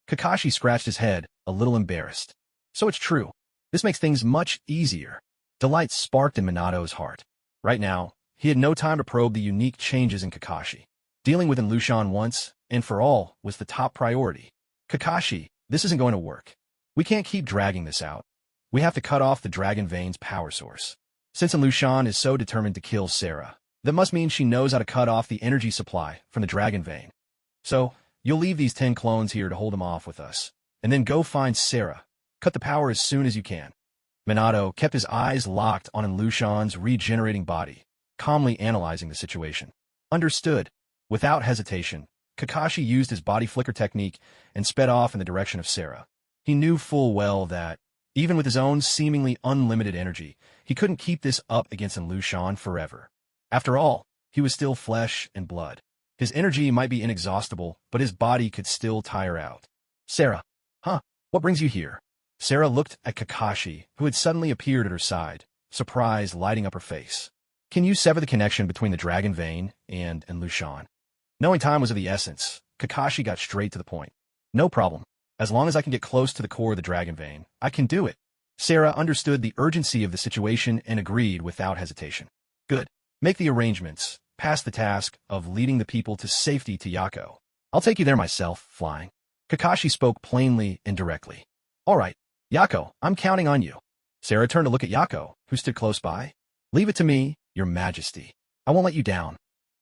Kakashi scratched his head, a little embarrassed. So it's true. This makes things much easier. Delight sparked in Minato's heart. Right now, he had no time to probe the unique changes in Kakashi. Dealing with Lushan once and for all was the top priority. Kakashi, this isn't going to work. We can't keep dragging this out. We have to cut off the Dragon Vein's power source. Since Lushan is so determined to kill Sarah, that must mean she knows how to cut off the energy supply from the Dragon Vein. So, you'll leave these 10 clones here to hold them off with us, and then go find Sarah. Cut the power as soon as you can. Minato kept his eyes locked on Lushan's regenerating body, calmly analyzing the situation. Understood. Without hesitation, Kakashi used his body flicker technique and sped off in the direction of Sarah. He knew full well that, even with his own seemingly unlimited energy, he couldn't keep this up against Lushan forever. After all, he was still flesh and blood. His energy might be inexhaustible, but his body could still tire out. Sarah. What brings you here? Sarah looked at Kakashi, who had suddenly appeared at her side, surprise lighting up her face. Can you sever the connection between the dragon vein and Lushan? Knowing time was of the essence, Kakashi got straight to the point. No problem. As long as I can get close to the core of the dragon vein, I can do it. Sarah understood the urgency of the situation and agreed without hesitation. Good. Make the arrangements. Pass the task of leading the people to safety to Yako. I'll take you there myself, flying. Kakashi spoke plainly and directly. All right, Yako, I'm counting on you. Sarah turned to look at Yako, who stood close by. Leave it to me, your majesty. I won't let you down.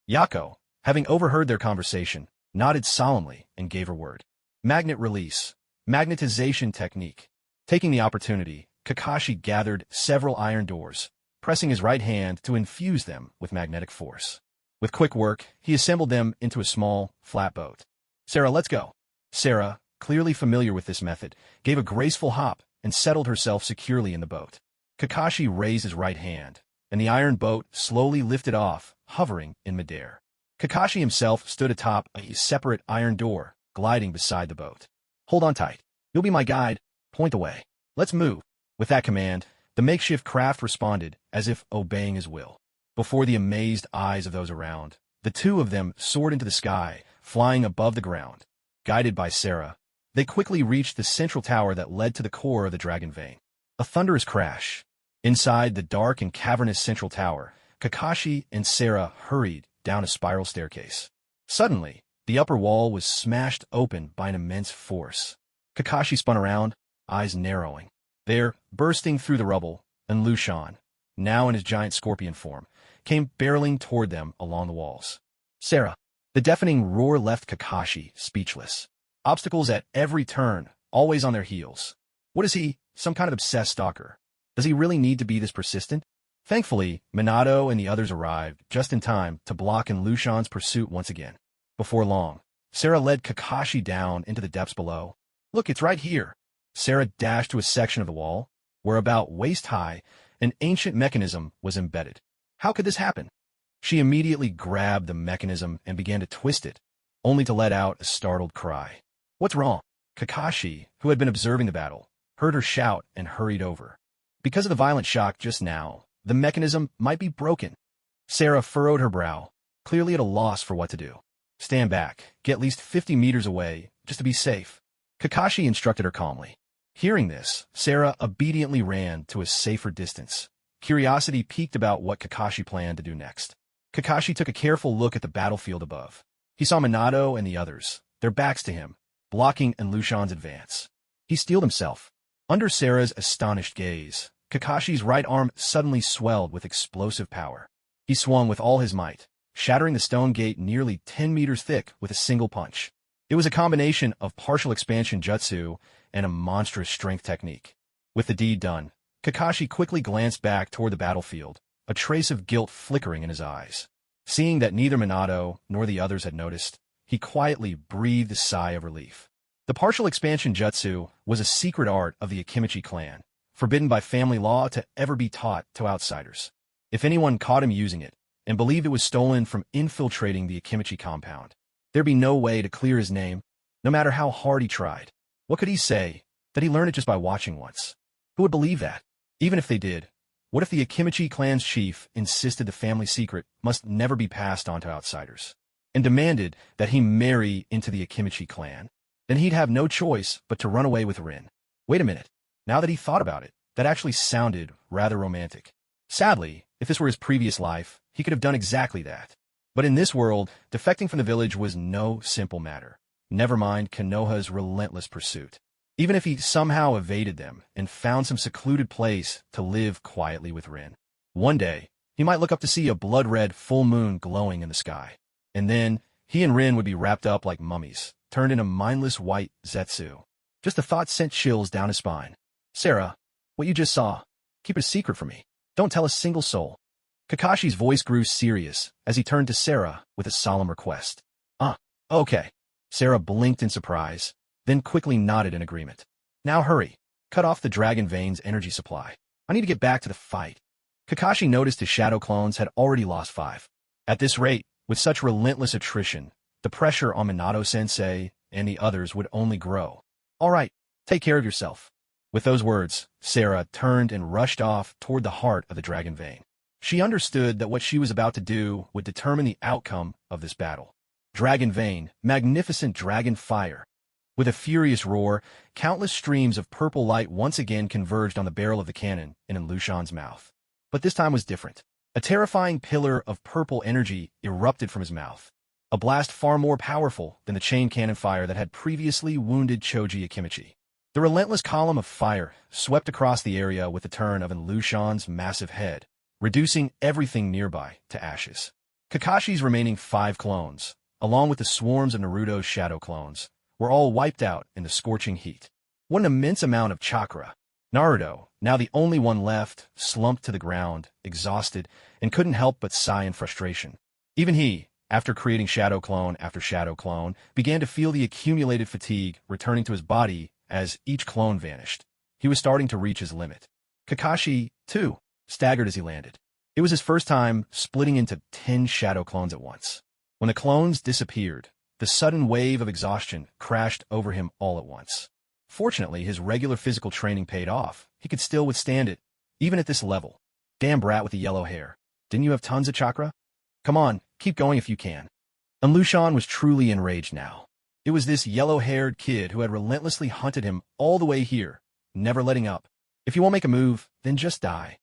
Yako, having overheard their conversation, nodded solemnly and gave her word. Magnet release. Magnetization technique. Taking the opportunity, Kakashi gathered several iron doors, pressing his right hand to infuse them with magnetic force. With quick work, he assembled them into a small, flat boat. Sarah, let's go. Sarah, clearly familiar with this method, gave a graceful hop and settled herself securely in the boat. Kakashi raised his right hand, and the iron boat slowly lifted off, hovering in midair. Kakashi himself stood atop a separate iron door, gliding beside the boat. Hold on tight. You'll be my guide. Point the way. Let's move. With that command, the makeshift craft responded as if obeying his will. Before the amazed eyes of those around, the two of them soared into the sky, flying above the ground. Guided by Sarah, they quickly reached the central tower that led to the core of the dragon vein. A thunderous crash. Inside the dark and cavernous central tower, Kakashi and Sarah hurried down a spiral staircase. Suddenly, the upper wall was smashed open by an immense force. Kakashi spun around, eyes narrowing. There, bursting through the rubble, and Lushan, now in his giant scorpion form, came barreling toward them along the walls. Sarah. The deafening roar left Kakashi speechless. Obstacles at every turn, always on their heels. What is he, some kind of obsessed stalker? Does he really need to be this persistent? Thankfully, Minato and the others arrived just in time to block in Lushan's pursuit once again. Before long, Sarah led Kakashi down into the depths below. Look, it's right here. Sarah dashed to a section of the wall, where about waist-high, an ancient mechanism was embedded. How could this happen? She immediately grabbed the mechanism and began to twist it, only to let out a startled cry. What's wrong? Kakashi, who had been observing the battle, heard her shout and hurried over. Because of the violent shock just now, the mechanism might be broken. Sarah furrowed her brow, clearly at a loss for what to do. Stand back, get at least 50 meters away, just to be safe. Kakashi instructed her calmly. Hearing this, Sarah obediently ran to a safer distance. Curiosity piqued about what Kakashi planned to do next. Kakashi took a careful look at the battlefield above. He saw Minato and the others, their backs to him, blocking Lushan's advance. He steeled himself. Under Sarah's astonished gaze, Kakashi's right arm suddenly swelled with explosive power. He swung with all his might, shattering the stone gate nearly 10 meters thick with a single punch. It was a combination of partial expansion jutsu and a monstrous strength technique. With the deed done, Kakashi quickly glanced back toward the battlefield, a trace of guilt flickering in his eyes. Seeing that neither Minato nor the others had noticed, he quietly breathed a sigh of relief. The partial expansion jutsu was a secret art of the Akimichi clan, forbidden by family law to ever be taught to outsiders. If anyone caught him using it, and believed it was stolen from infiltrating the Akimichi compound, there'd be no way to clear his name, no matter how hard he tried. What could he say? That he learned it just by watching once? Who would believe that? Even if they did, what if the Akimichi clan's chief insisted the family secret must never be passed on to outsiders, and demanded that he marry into the Akimichi clan? Then he'd have no choice but to run away with Rin. Wait a minute. Now that he thought about it, that actually sounded rather romantic. Sadly, if this were his previous life, he could have done exactly that. But in this world, defecting from the village was no simple matter. Never mind Konoha's relentless pursuit. Even if he somehow evaded them and found some secluded place to live quietly with Rin, one day, he might look up to see a blood-red full moon glowing in the sky. And then, he and Rin would be wrapped up like mummies, turned into mindless white zetsu. Just the thought sent chills down his spine. Sarah, what you just saw, keep it a secret from me. Don't tell a single soul. Kakashi's voice grew serious as he turned to Sarah with a solemn request. Okay. Sarah blinked in surprise, then quickly nodded in agreement. Now hurry. Cut off the dragon vein's energy supply. I need to get back to the fight. Kakashi noticed his shadow clones had already lost 5. At this rate, with such relentless attrition, the pressure on Minato-sensei and the others would only grow. All right, take care of yourself. With those words, Sarah turned and rushed off toward the heart of the dragon vein. She understood that what she was about to do would determine the outcome of this battle. Dragon Vein, magnificent dragon fire. With a furious roar, countless streams of purple light once again converged on the barrel of the cannon in Lushan's mouth. But this time was different. A terrifying pillar of purple energy erupted from his mouth. A blast far more powerful than the chain cannon fire that had previously wounded Choji Akimichi. The relentless column of fire swept across the area with the turn of Lushan's massive head, reducing everything nearby to ashes. Kakashi's remaining 5 clones, along with the swarms of Naruto's shadow clones, were all wiped out in the scorching heat. What an immense amount of chakra! Naruto, now the only one left, slumped to the ground, exhausted, and couldn't help but sigh in frustration. Even he, after creating shadow clone after shadow clone, began to feel the accumulated fatigue returning to his body as each clone vanished. He was starting to reach his limit. Kakashi, too, staggered as he landed. It was his first time splitting into 10 shadow clones at once. When the clones disappeared, the sudden wave of exhaustion crashed over him all at once. Fortunately, his regular physical training paid off. He could still withstand it, even at this level. Damn brat with the yellow hair. Didn't you have tons of chakra? Come on, keep going if you can. And Lushan was truly enraged now. It was this yellow-haired kid who had relentlessly hunted him all the way here, never letting up. If you won't make a move, then just die.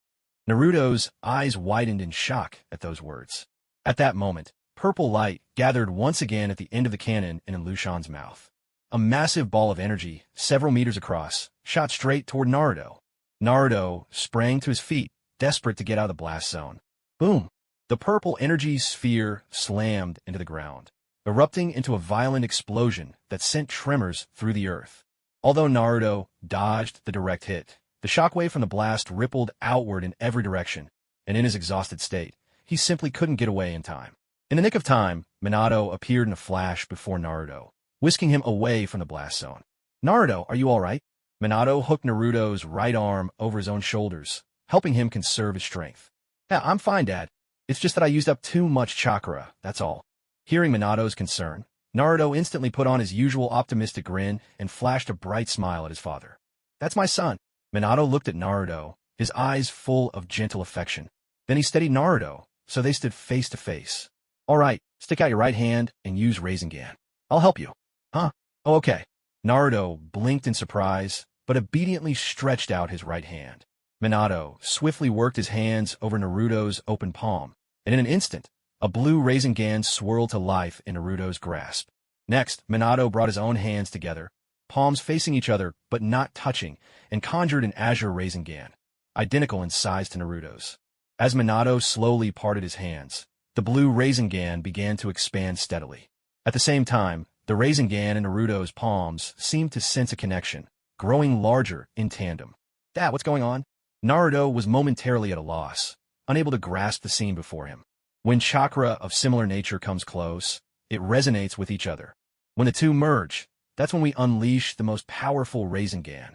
Naruto's eyes widened in shock at those words. At that moment, purple light gathered once again at the end of the cannon in Lushan's mouth. A massive ball of energy, several meters across, shot straight toward Naruto. Naruto sprang to his feet, desperate to get out of the blast zone. Boom! The purple energy sphere slammed into the ground, erupting into a violent explosion that sent tremors through the earth. Although Naruto dodged the direct hit, the shockwave from the blast rippled outward in every direction, and in his exhausted state, he simply couldn't get away in time. In the nick of time, Minato appeared in a flash before Naruto, whisking him away from the blast zone. Naruto, are you all right? Minato hooked Naruto's right arm over his own shoulders, helping him conserve his strength. Yeah, I'm fine, Dad. It's just that I used up too much chakra, that's all. Hearing Minato's concern, Naruto instantly put on his usual optimistic grin and flashed a bright smile at his father. That's my son. Minato looked at Naruto, his eyes full of gentle affection. Then he steadied Naruto, so they stood face to face. All right, stick out your right hand and use Rasengan. I'll help you. Huh? Oh, okay. Naruto blinked in surprise, but obediently stretched out his right hand. Minato swiftly worked his hands over Naruto's open palm, and in an instant, a blue Rasengan swirled to life in Naruto's grasp. Next, Minato brought his own hands together, palms facing each other but not touching, and conjured an azure Rasengan, identical in size to Naruto's. As Minato slowly parted his hands, the blue Rasengan began to expand steadily. At the same time, the Rasengan in Naruto's palms seemed to sense a connection, growing larger in tandem. Dad, what's going on? Naruto was momentarily at a loss, unable to grasp the scene before him. When chakra of similar nature comes close, it resonates with each other. When the two merge, that's when we unleash the most powerful Rasengan.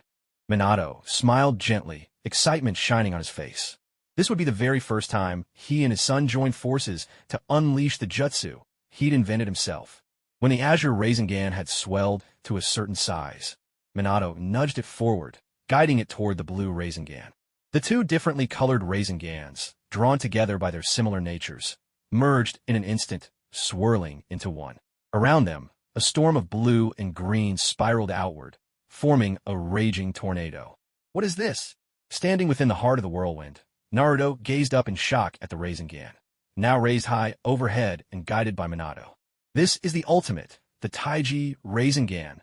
Minato smiled gently, excitement shining on his face. This would be the very first time he and his son joined forces to unleash the jutsu he'd invented himself. When the azure Rasengan had swelled to a certain size, Minato nudged it forward, guiding it toward the blue Rasengan. The two differently colored Rasengans, drawn together by their similar natures, merged in an instant, swirling into one. Around them, a storm of blue and green spiraled outward, forming a raging tornado. What is this? Standing within the heart of the whirlwind, Naruto gazed up in shock at the Rasengan, now raised high overhead and guided by Minato. This is the ultimate, the Taiji Rasengan.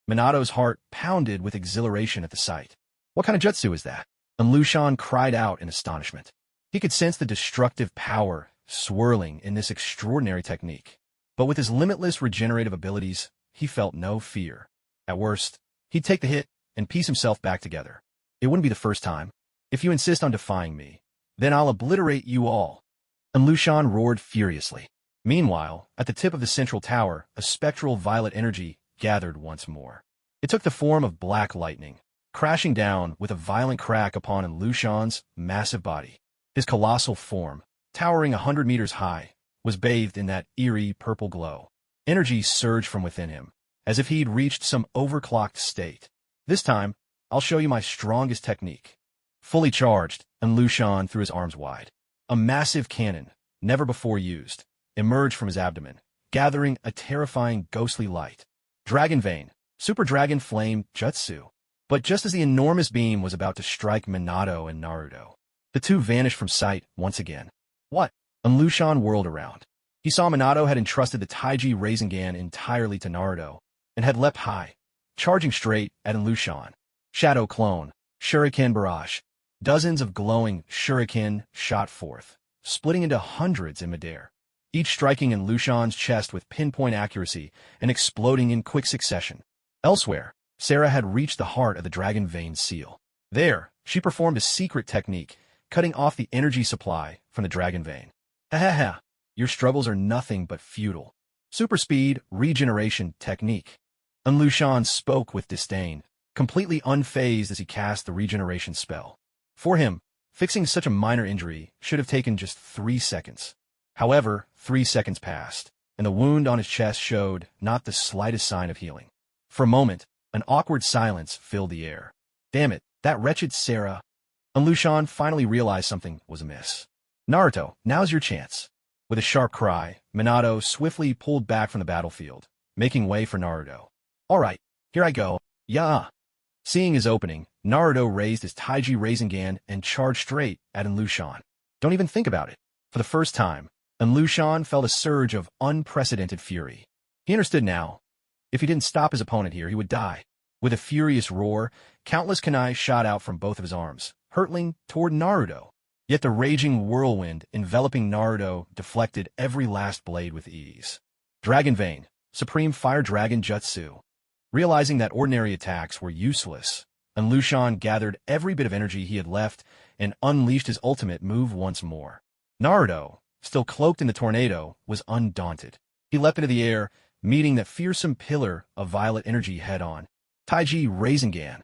Minato's heart pounded with exhilaration at the sight. What kind of jutsu is that? And Lushan cried out in astonishment. He could sense the destructive power swirling in this extraordinary technique. But with his limitless regenerative abilities, he felt no fear. At worst, he'd take the hit and piece himself back together. It wouldn't be the first time. If you insist on defying me, then I'll obliterate you all. And Lushan roared furiously. Meanwhile, at the tip of the central tower, a spectral violet energy gathered once more. It took the form of black lightning, crashing down with a violent crack upon Lushan's massive body. His colossal form, towering 100 meters high, was bathed in that eerie purple glow. Energy surged from within him, as if he'd reached some overclocked state. This time, I'll show you my strongest technique. Fully charged, and Lushan threw his arms wide. A massive cannon, never before used, emerged from his abdomen, gathering a terrifying ghostly light. Dragon Vein, Super Dragon Flame Jutsu. But just as the enormous beam was about to strike Minato and Naruto, the two vanished from sight once again. What? Lushan whirled around. He saw Minato had entrusted the Taiji Rasengan entirely to Naruto, and had leapt high, charging straight at Lushan. Shadow Clone, Shuriken Barrage. Dozens of glowing shuriken shot forth, splitting into hundreds in midair, each striking in Lushan's chest with pinpoint accuracy and exploding in quick succession. Elsewhere, Sarah had reached the heart of the Dragon Vein seal. There, she performed a secret technique, cutting off the energy supply from the Dragon Vein. Ha ha ha, your struggles are nothing but futile. Super Speed Regeneration Technique. Lushan spoke with disdain, completely unfazed as he cast the regeneration spell. For him, fixing such a minor injury should have taken just 3 seconds. However, 3 seconds passed, and the wound on his chest showed not the slightest sign of healing. For a moment, an awkward silence filled the air. Damn it, that wretched Sarah. Lushan finally realized something was amiss. Naruto, now's your chance. With a sharp cry, Minato swiftly pulled back from the battlefield, making way for Naruto. All right, here I go. Yeah. Seeing his opening, Naruto raised his Taiji Rasengan and charged straight at Lushan. Don't even think about it. For the first time, Lushan felt a surge of unprecedented fury. He understood now. If he didn't stop his opponent here, he would die. With a furious roar, countless kunai shot out from both of his arms, hurtling toward Naruto. Yet the raging whirlwind enveloping Naruto deflected every last blade with ease. Dragon Vein, Supreme Fire Dragon Jutsu. Realizing that ordinary attacks were useless, Lushan gathered every bit of energy he had left and unleashed his ultimate move once more. Naruto, still cloaked in the tornado, was undaunted. He leapt into the air, meeting that fearsome pillar of violet energy head-on. Taiji Rasengan.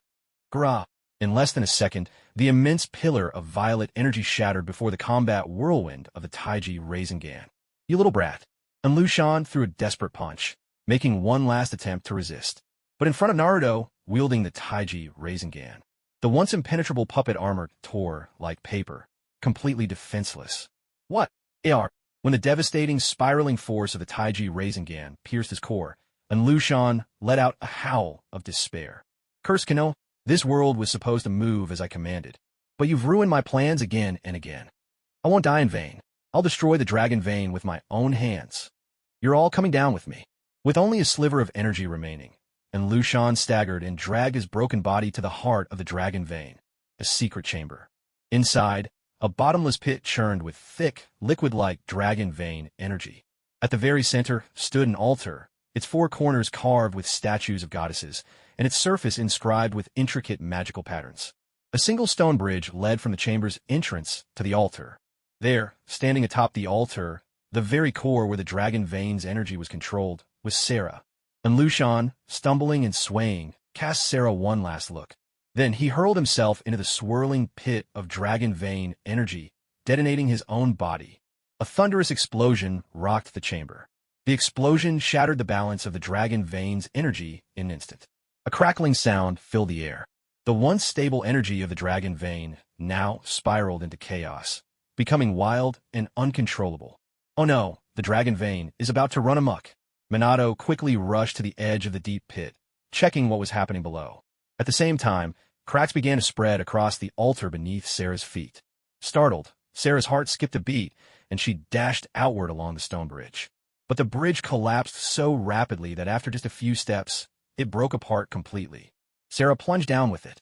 Gra. In less than a second, the immense pillar of violet energy shattered before the combat whirlwind of the Taiji Rasengan. You little brat. Lushan threw a desperate punch, making one last attempt to resist. But in front of Naruto, wielding the Taiji Rasengan, the once impenetrable puppet armor tore like paper, completely defenseless. What? AR. When the devastating, spiraling force of the Taiji Rasengan pierced his core, Lushan let out a howl of despair. Curse Kano, this world was supposed to move as I commanded, but you've ruined my plans again and again. I won't die in vain. I'll destroy the Dragon Vein with my own hands. You're all coming down with me. With only a sliver of energy remaining, Lushan staggered and dragged his broken body to the heart of the Dragon Vein, a secret chamber. Inside, a bottomless pit churned with thick, liquid-like Dragon Vein energy. At the very center stood an altar, its four corners carved with statues of goddesses, and its surface inscribed with intricate magical patterns. A single stone bridge led from the chamber's entrance to the altar. There, standing atop the altar, the very core where the Dragon Vein's energy was controlled, was Sarah. Lushan, stumbling and swaying, cast Sarah one last look. Then he hurled himself into the swirling pit of Dragon Vein energy, detonating his own body. A thunderous explosion rocked the chamber. The explosion shattered the balance of the Dragon Vein's energy in an instant. A crackling sound filled the air. The once stable energy of the Dragon Vein now spiraled into chaos, becoming wild and uncontrollable. Oh no, the Dragon Vein is about to run amok. Minato quickly rushed to the edge of the deep pit, checking what was happening below. At the same time, cracks began to spread across the altar beneath Sarah's feet. Startled, Sarah's heart skipped a beat, and she dashed outward along the stone bridge. But the bridge collapsed so rapidly that after just a few steps, it broke apart completely. Sarah plunged down with it.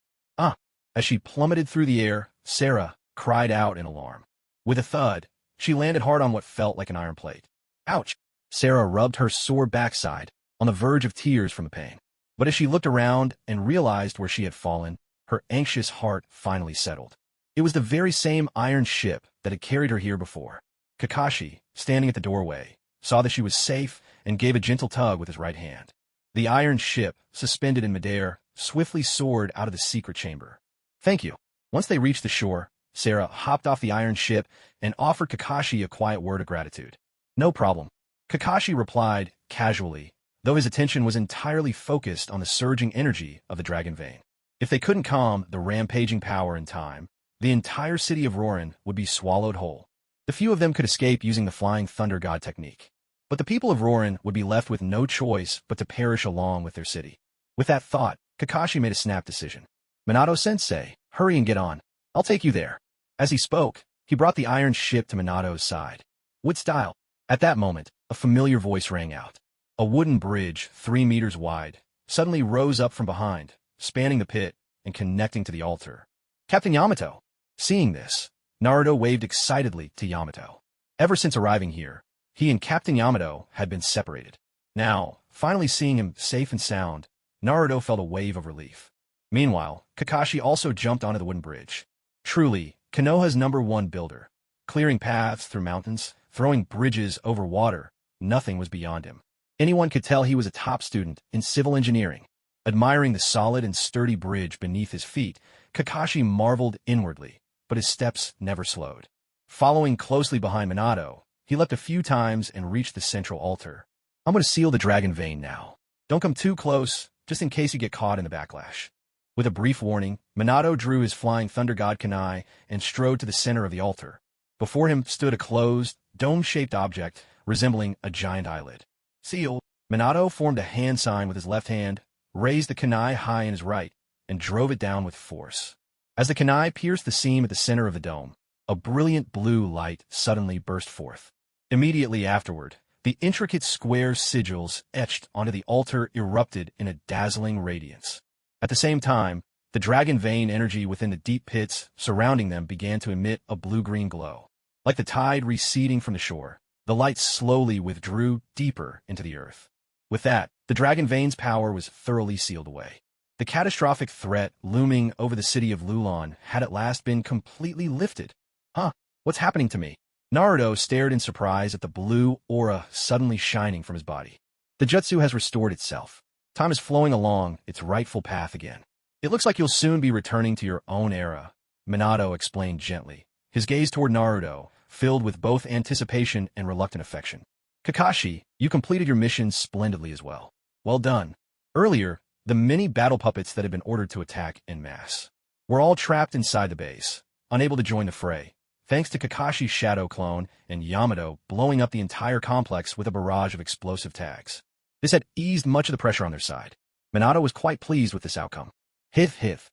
As she plummeted through the air, Sarah cried out in alarm. With a thud, she landed hard on what felt like an iron plate. Ouch! Sarah rubbed her sore backside, on the verge of tears from the pain. But as she looked around and realized where she had fallen, her anxious heart finally settled. It was the very same iron ship that had carried her here before. Kakashi, standing at the doorway, saw that she was safe and gave a gentle tug with his right hand. The iron ship, suspended in midair, swiftly soared out of the secret chamber. Thank you. Once they reached the shore, Sarah hopped off the iron ship and offered Kakashi a quiet word of gratitude. No problem. Kakashi replied, casually, though his attention was entirely focused on the surging energy of the Dragon Vein. If they couldn't calm the rampaging power in time, the entire city of Rorin would be swallowed whole. The few of them could escape using the Flying Thunder God technique. But the people of Rorin would be left with no choice but to perish along with their city. With that thought, Kakashi made a snap decision. Minato-sensei, hurry and get on. I'll take you there. As he spoke, he brought the iron ship to Minato's side. With style. At that moment, a familiar voice rang out. A wooden bridge, 3 meters wide, suddenly rose up from behind, spanning the pit and connecting to the altar. Captain Yamato. Seeing this, Naruto waved excitedly to Yamato. Ever since arriving here, he and Captain Yamato had been separated. Now, finally seeing him safe and sound, Naruto felt a wave of relief. Meanwhile, Kakashi also jumped onto the wooden bridge. Truly, Konoha's #1 builder. Clearing paths through mountains, throwing bridges over water, nothing was beyond him. Anyone could tell he was a top student in civil engineering. Admiring the solid and sturdy bridge beneath his feet, Kakashi marveled inwardly, but his steps never slowed. Following closely behind Minato, he leapt a few times and reached the central altar. I'm going to seal the dragon vein now. Don't come too close, just in case you get caught in the backlash. With a brief warning, Minato drew his Flying Thunder God kunai and strode to the center of the altar. Before him stood a closed, dome-shaped object resembling a giant eyelid. Sealed. Minato formed a hand sign with his left hand, raised the kunai high in his right, and drove it down with force. As the kunai pierced the seam at the center of the dome, a brilliant blue light suddenly burst forth. Immediately afterward, the intricate square sigils etched onto the altar erupted in a dazzling radiance. At the same time, the dragon vein energy within the deep pits surrounding them began to emit a blue-green glow. Like the tide receding from the shore, the light slowly withdrew deeper into the earth. With that, the dragon vein's power was thoroughly sealed away. The catastrophic threat looming over the city of Lulon had at last been completely lifted. Huh? What's happening to me? Naruto stared in surprise at the blue aura suddenly shining from his body. The jutsu has restored itself. Time is flowing along its rightful path again. It looks like you'll soon be returning to your own era, Minato explained gently, his gaze toward Naruto, filled with both anticipation and reluctant affection. Kakashi, you completed your mission splendidly as well. Well done. Earlier, the many battle puppets that had been ordered to attack en masse were all trapped inside the base, unable to join the fray, thanks to Kakashi's shadow clone and Yamato blowing up the entire complex with a barrage of explosive tags. This had eased much of the pressure on their side. Minato was quite pleased with this outcome. Hith hith.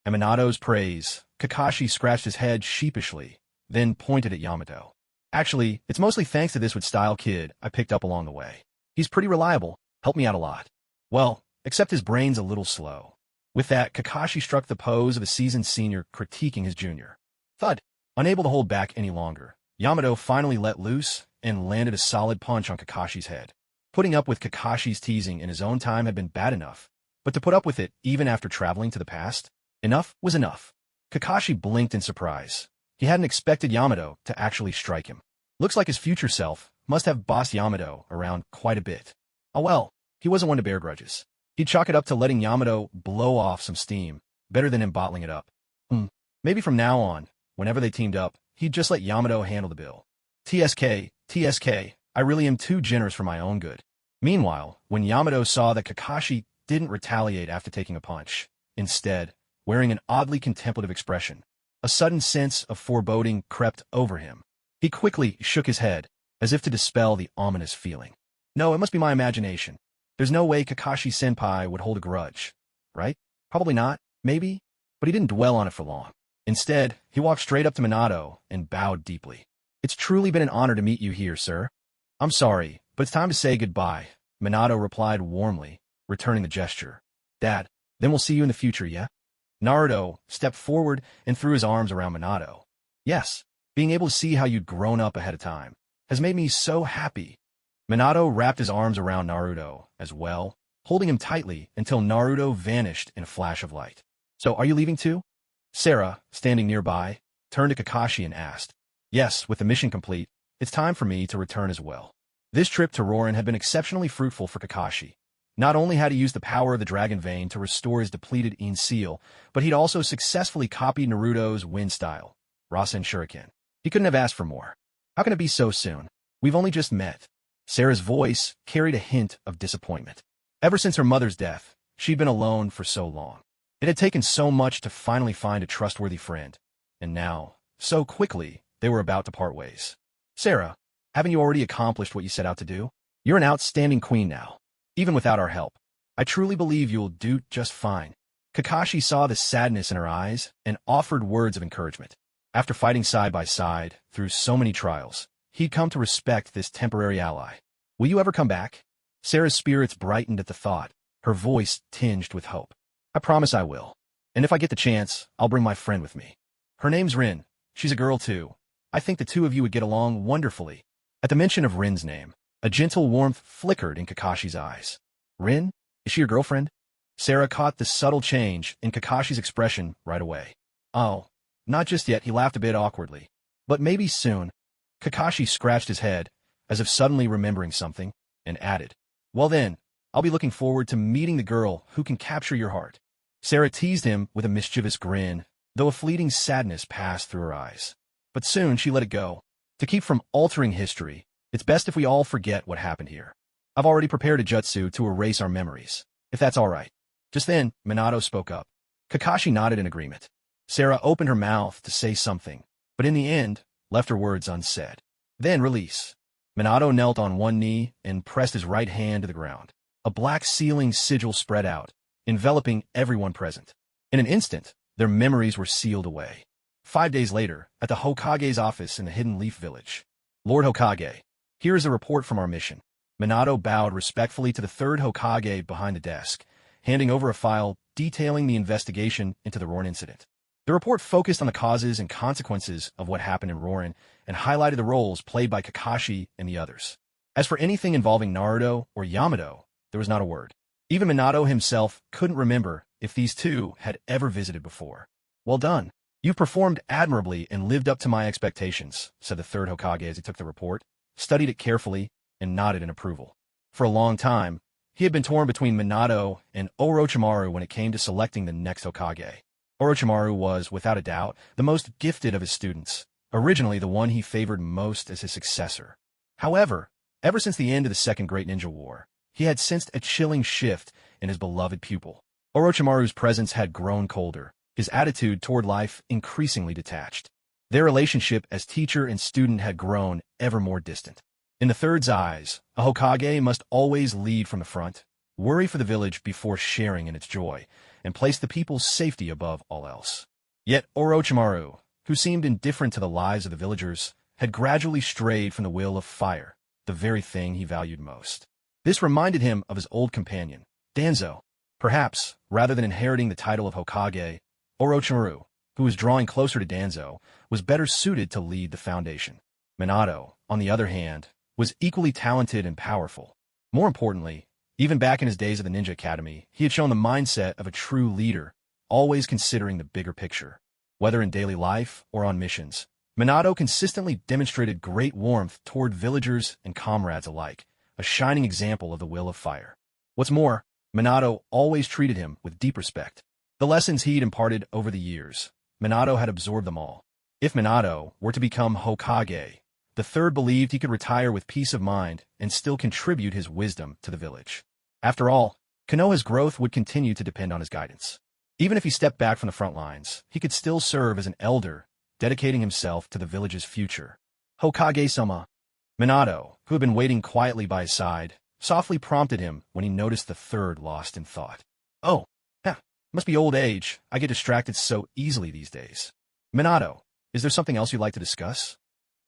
At Minato's praise, Kakashi scratched his head sheepishly, then pointed at Yamato. Actually, it's mostly thanks to this with style kid I picked up along the way. He's pretty reliable, helped me out a lot. Well, except his brain's a little slow. With that, Kakashi struck the pose of a seasoned senior critiquing his junior. Thud. Unable to hold back any longer, Yamato finally let loose and landed a solid punch on Kakashi's head. Putting up with Kakashi's teasing in his own time had been bad enough, but to put up with it even after traveling to the past, enough was enough. Kakashi blinked in surprise. He hadn't expected Yamato to actually strike him. Looks like his future self must have bossed Yamato around quite a bit. Oh well, he wasn't one to bear grudges. He'd chalk it up to letting Yamato blow off some steam, better than him bottling it up. Maybe from now on, whenever they teamed up, he'd just let Yamato handle the bill. TSK, I really am too generous for my own good. Meanwhile, when Yamato saw that Kakashi didn't retaliate after taking a punch, instead, wearing an oddly contemplative expression, a sudden sense of foreboding crept over him. He quickly shook his head, as if to dispel the ominous feeling. No, it must be my imagination. There's no way Kakashi-senpai would hold a grudge, right? Probably not, maybe, but he didn't dwell on it for long. Instead, he walked straight up to Minato and bowed deeply. It's truly been an honor to meet you here, sir. I'm sorry, but it's time to say goodbye, Minato replied warmly, returning the gesture. Dad, then we'll see you in the future, yeah? Naruto stepped forward and threw his arms around Minato. Yes, being able to see how you'd grown up ahead of time has made me so happy. Minato wrapped his arms around Naruto as well, holding him tightly until Naruto vanished in a flash of light. So are you leaving too? Sarah, standing nearby, turned to Kakashi and asked. Yes, with the mission complete, it's time for me to return as well. This trip to Rorin had been exceptionally fruitful for Kakashi. Not only had he used the power of the Dragon Vein to restore his depleted Ine Seal, but he'd also successfully copied Naruto's wind style, Rasen Shuriken. He couldn't have asked for more. How can it be so soon? We've only just met. Sarah's voice carried a hint of disappointment. Ever since her mother's death, she'd been alone for so long. It had taken so much to finally find a trustworthy friend. And now, so quickly, they were about to part ways. Sarah, haven't you already accomplished what you set out to do? You're an outstanding queen now, even without our help. I truly believe you will do just fine. Kakashi saw the sadness in her eyes and offered words of encouragement. After fighting side by side through so many trials, he'd come to respect this temporary ally. Will you ever come back? Sarah's spirits brightened at the thought, her voice tinged with hope. I promise I will. And if I get the chance, I'll bring my friend with me. Her name's Rin. She's a girl too. I think the two of you would get along wonderfully. At the mention of Rin's name, a gentle warmth flickered in Kakashi's eyes. Rin? Is she your girlfriend? Sarah caught the subtle change in Kakashi's expression right away. Oh, not just yet, he laughed a bit awkwardly. But maybe soon. Kakashi scratched his head, as if suddenly remembering something, and added, well then, I'll be looking forward to meeting the girl who can capture your heart. Sarah teased him with a mischievous grin, though a fleeting sadness passed through her eyes. But soon she let it go. To keep from altering history, it's best if we all forget what happened here. I've already prepared a jutsu to erase our memories, if that's all right. Just then, Minato spoke up. Kakashi nodded in agreement. Sarah opened her mouth to say something, but in the end, left her words unsaid. Then release. Minato knelt on one knee and pressed his right hand to the ground. A black sealing sigil spread out, enveloping everyone present. In an instant, their memories were sealed away. 5 days later, at the Hokage's office in the Hidden Leaf Village. Lord Hokage, here is a report from our mission. Minato bowed respectfully to the third Hokage behind the desk, handing over a file detailing the investigation into the Rorin incident. The report focused on the causes and consequences of what happened in Rorin and highlighted the roles played by Kakashi and the others. As for anything involving Naruto or Yamato, there was not a word. Even Minato himself couldn't remember if these two had ever visited before. Well done. You've performed admirably and lived up to my expectations, said the third Hokage as he took the report, studied it carefully, and nodded in approval. For a long time, he had been torn between Minato and Orochimaru when it came to selecting the next Hokage. Orochimaru was, without a doubt, the most gifted of his students, originally the one he favored most as his successor. However, ever since the end of the Second Great Ninja War, he had sensed a chilling shift in his beloved pupil. Orochimaru's presence had grown colder, his attitude toward life increasingly detached. Their relationship as teacher and student had grown ever more distant. In the third's eyes, a Hokage must always lead from the front, worry for the village before sharing in its joy, and place the people's safety above all else. Yet Orochimaru, who seemed indifferent to the lives of the villagers, had gradually strayed from the will of fire, the very thing he valued most. This reminded him of his old companion, Danzo. Perhaps, rather than inheriting the title of Hokage, Orochimaru, who was drawing closer to Danzo, was better suited to lead the foundation. Minato, on the other hand, was equally talented and powerful. More importantly, even back in his days at the Ninja Academy, he had shown the mindset of a true leader, always considering the bigger picture. Whether in daily life or on missions, Minato consistently demonstrated great warmth toward villagers and comrades alike, a shining example of the will of fire. What's more, Minato always treated him with deep respect. The lessons he'd imparted over the years, Minato had absorbed them all. If Minato were to become Hokage, the third believed he could retire with peace of mind and still contribute his wisdom to the village. After all, Konoha's growth would continue to depend on his guidance. Even if he stepped back from the front lines, he could still serve as an elder, dedicating himself to the village's future. Hokage-sama. Minato, who had been waiting quietly by his side, softly prompted him when he noticed the third lost in thought. Oh, must be old age. I get distracted so easily these days. Minato, is there something else you'd like to discuss?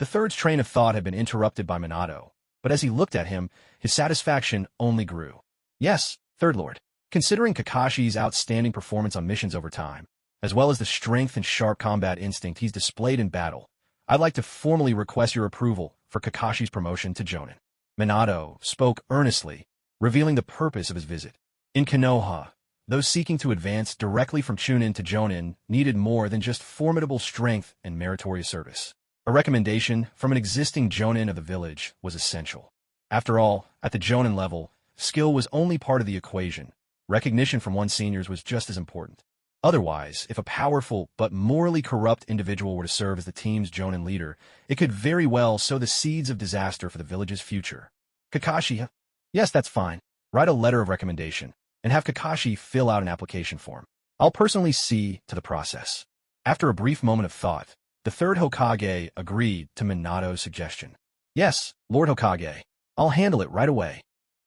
The third's train of thought had been interrupted by Minato, but as he looked at him, his satisfaction only grew. Yes, Third Lord. Considering Kakashi's outstanding performance on missions over time, as well as the strength and sharp combat instinct he's displayed in battle, I'd like to formally request your approval for Kakashi's promotion to Jonin. Minato spoke earnestly, revealing the purpose of his visit. In Konoha, those seeking to advance directly from Chunin to Jonin needed more than just formidable strength and meritorious service. A recommendation from an existing Jonin of the village was essential. After all, at the Jonin level, skill was only part of the equation. Recognition from one's seniors was just as important. Otherwise, if a powerful but morally corrupt individual were to serve as the team's Jonin leader, it could very well sow the seeds of disaster for the village's future. Kakashi, yes, that's fine. Write a letter of recommendation, and have Kakashi fill out an application form. I'll personally see to the process. After a brief moment of thought, The third Hokage agreed to Minato's suggestion. Yes, Lord Hokage. I'll handle it right away.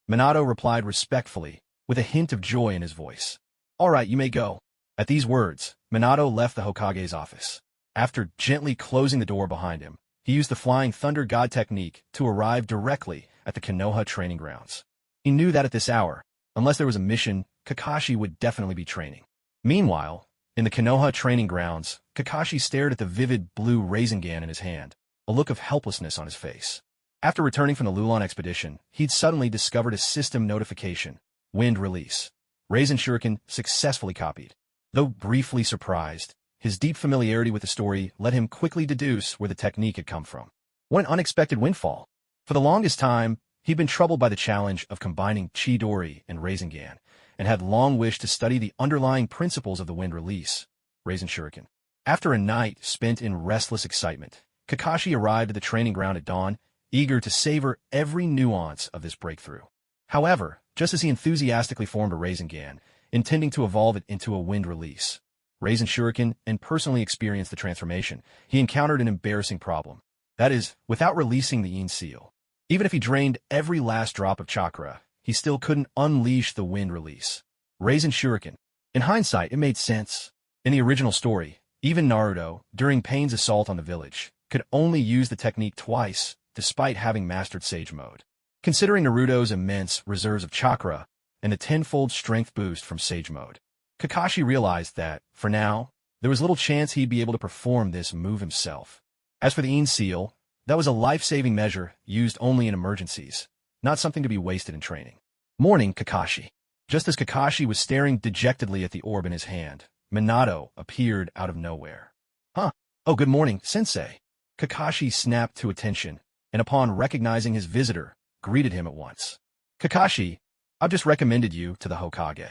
Minato replied respectfully, with a hint of joy in his voice. All right, you may go. At these words, Minato left the Hokage's office. After gently closing the door behind him, he used the Flying Thunder God technique to arrive directly at the Konoha training grounds. He knew that at this hour, unless there was a mission, Kakashi would definitely be training. Meanwhile, in the Konoha training grounds, Kakashi stared at the vivid blue Rasengan in his hand, a look of helplessness on his face. After returning from the Lulon expedition, he'd suddenly discovered a system notification. Wind release. Rasen Shuriken successfully copied. Though briefly surprised, his deep familiarity with the story let him quickly deduce where the technique had come from. What an unexpected windfall. For the longest time, he'd been troubled by the challenge of combining Chidori and Rasengan, and had long wished to study the underlying principles of the wind release, Rasen Shuriken. After a night spent in restless excitement, Kakashi arrived at the training ground at dawn, eager to savor every nuance of this breakthrough. However, just as he enthusiastically formed a Rasengan, intending to evolve it into a wind release, Rasen Shuriken, and personally experienced the transformation, he encountered an embarrassing problem. That is, without releasing the Yin Seal. Even if he drained every last drop of chakra, he still couldn't unleash the wind release. Rasen Shuriken. In hindsight, it made sense. In the original story, even Naruto, during Pain's assault on the village, could only use the technique twice, despite having mastered Sage Mode. Considering Naruto's immense reserves of chakra and the tenfold strength boost from Sage Mode, Kakashi realized that, for now, there was little chance he'd be able to perform this move himself. As for the Yin Seal, that was a life-saving measure used only in emergencies, not something to be wasted in training. Morning, Kakashi. Just as Kakashi was staring dejectedly at the orb in his hand, Minato appeared out of nowhere. Huh? Oh, good morning, sensei. Kakashi snapped to attention, and upon recognizing his visitor, greeted him at once. Kakashi, I've just recommended you to the Hokage.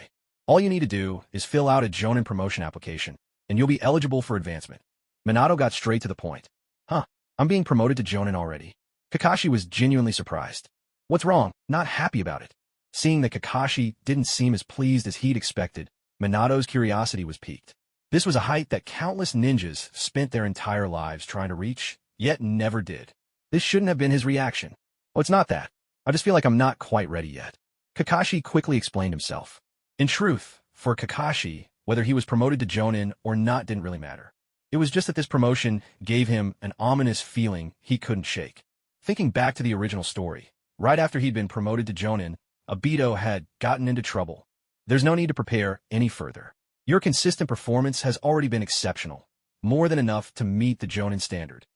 All you need to do is fill out a Jonin promotion application, and you'll be eligible for advancement. Minato got straight to the point. Huh? I'm being promoted to Jonin already. Kakashi was genuinely surprised. What's wrong? Not happy about it. Seeing that Kakashi didn't seem as pleased as he'd expected, Minato's curiosity was piqued. This was a height that countless ninjas spent their entire lives trying to reach, yet never did. This shouldn't have been his reaction. Oh, it's not that. I just feel like I'm not quite ready yet. Kakashi quickly explained himself. In truth, for Kakashi, whether he was promoted to Jonin or not didn't really matter. It was just that this promotion gave him an ominous feeling he couldn't shake. Thinking back to the original story, right after he'd been promoted to Jonin, Obito had gotten into trouble. There's no need to prepare any further. Your consistent performance has already been exceptional, more than enough to meet the Jonin standard.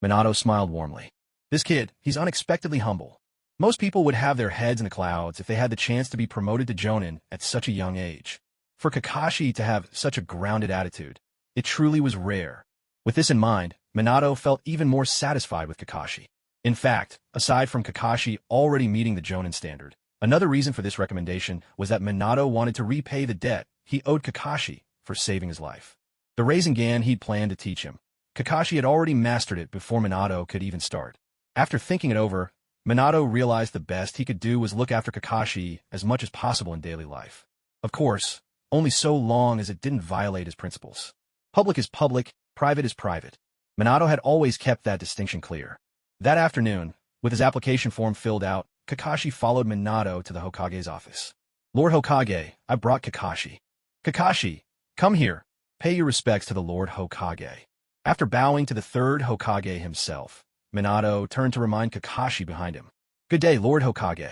Minato smiled warmly. This kid, he's unexpectedly humble. Most people would have their heads in the clouds if they had the chance to be promoted to Jonin at such a young age. For Kakashi to have such a grounded attitude, it truly was rare. With this in mind, Minato felt even more satisfied with Kakashi. In fact, aside from Kakashi already meeting the Jonin standard, another reason for this recommendation was that Minato wanted to repay the debt he owed Kakashi for saving his life. The Rasengan he'd planned to teach him, Kakashi had already mastered it before Minato could even start. After thinking it over, Minato realized the best he could do was look after Kakashi as much as possible in daily life. Of course, only so long as it didn't violate his principles. Public is public, private is private. Minato had always kept that distinction clear. That afternoon, with his application form filled out, Kakashi followed Minato to the Hokage's office. Lord Hokage, I brought Kakashi. Kakashi, come here. Pay your respects to the Lord Hokage. After bowing to the third Hokage himself, Minato turned to remind Kakashi behind him. Good day, Lord Hokage.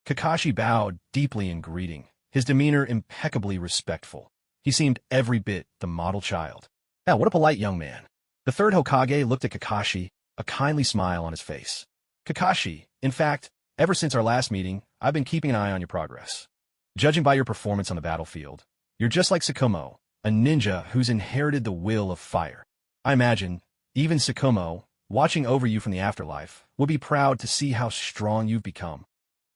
Kakashi bowed deeply in greeting, his demeanor impeccably respectful. He seemed every bit the model child. Now, what a polite young man. The third Hokage looked at Kakashi, a kindly smile on his face. Kakashi, in fact, ever since our last meeting, I've been keeping an eye on your progress. Judging by your performance on the battlefield, you're just like Tsukumo, a ninja who's inherited the will of fire. I imagine, even Tsukumo, watching over you from the afterlife, would be proud to see how strong you've become.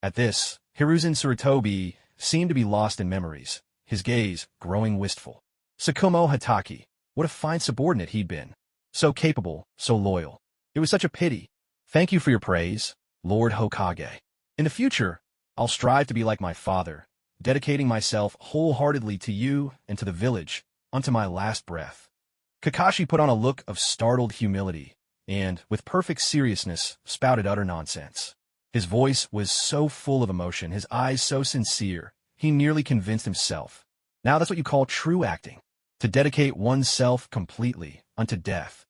At this, Hiruzen Tsurutobi seemed to be lost in memories, his gaze growing wistful. Tsukumo Hatake, what a fine subordinate he'd been. So capable, so loyal. It was such a pity. Thank you for your praise, Lord Hokage. In the future, I'll strive to be like my father, dedicating myself wholeheartedly to you and to the village, unto my last breath. Kakashi put on a look of startled humility and, with perfect seriousness, spouted utter nonsense. His voice was so full of emotion, his eyes so sincere, he nearly convinced himself. Now that's what you call true acting. To dedicate oneself completely unto death.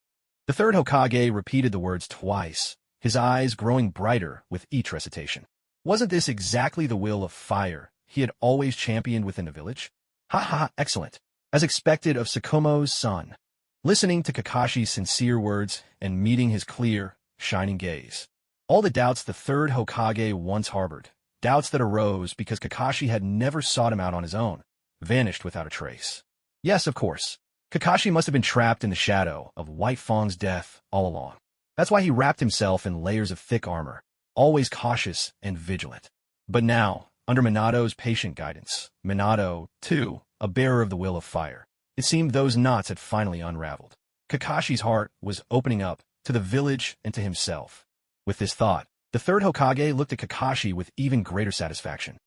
The third Hokage repeated the words twice, his eyes growing brighter with each recitation. Wasn't this exactly the will of fire he had always championed within the village? Ha ha, excellent. As expected of Tsukumo's son. Listening to Kakashi's sincere words and meeting his clear, shining gaze. All the doubts the third Hokage once harbored, doubts that arose because Kakashi had never sought him out on his own, vanished without a trace. Yes, of course. Kakashi must have been trapped in the shadow of White Fang's death all along. That's why he wrapped himself in layers of thick armor, always cautious and vigilant. But now, under Minato's patient guidance, Minato, too, a bearer of the will of fire, it seemed those knots had finally unraveled. Kakashi's heart was opening up to the village and to himself. With this thought, the third Hokage looked at Kakashi with even greater satisfaction.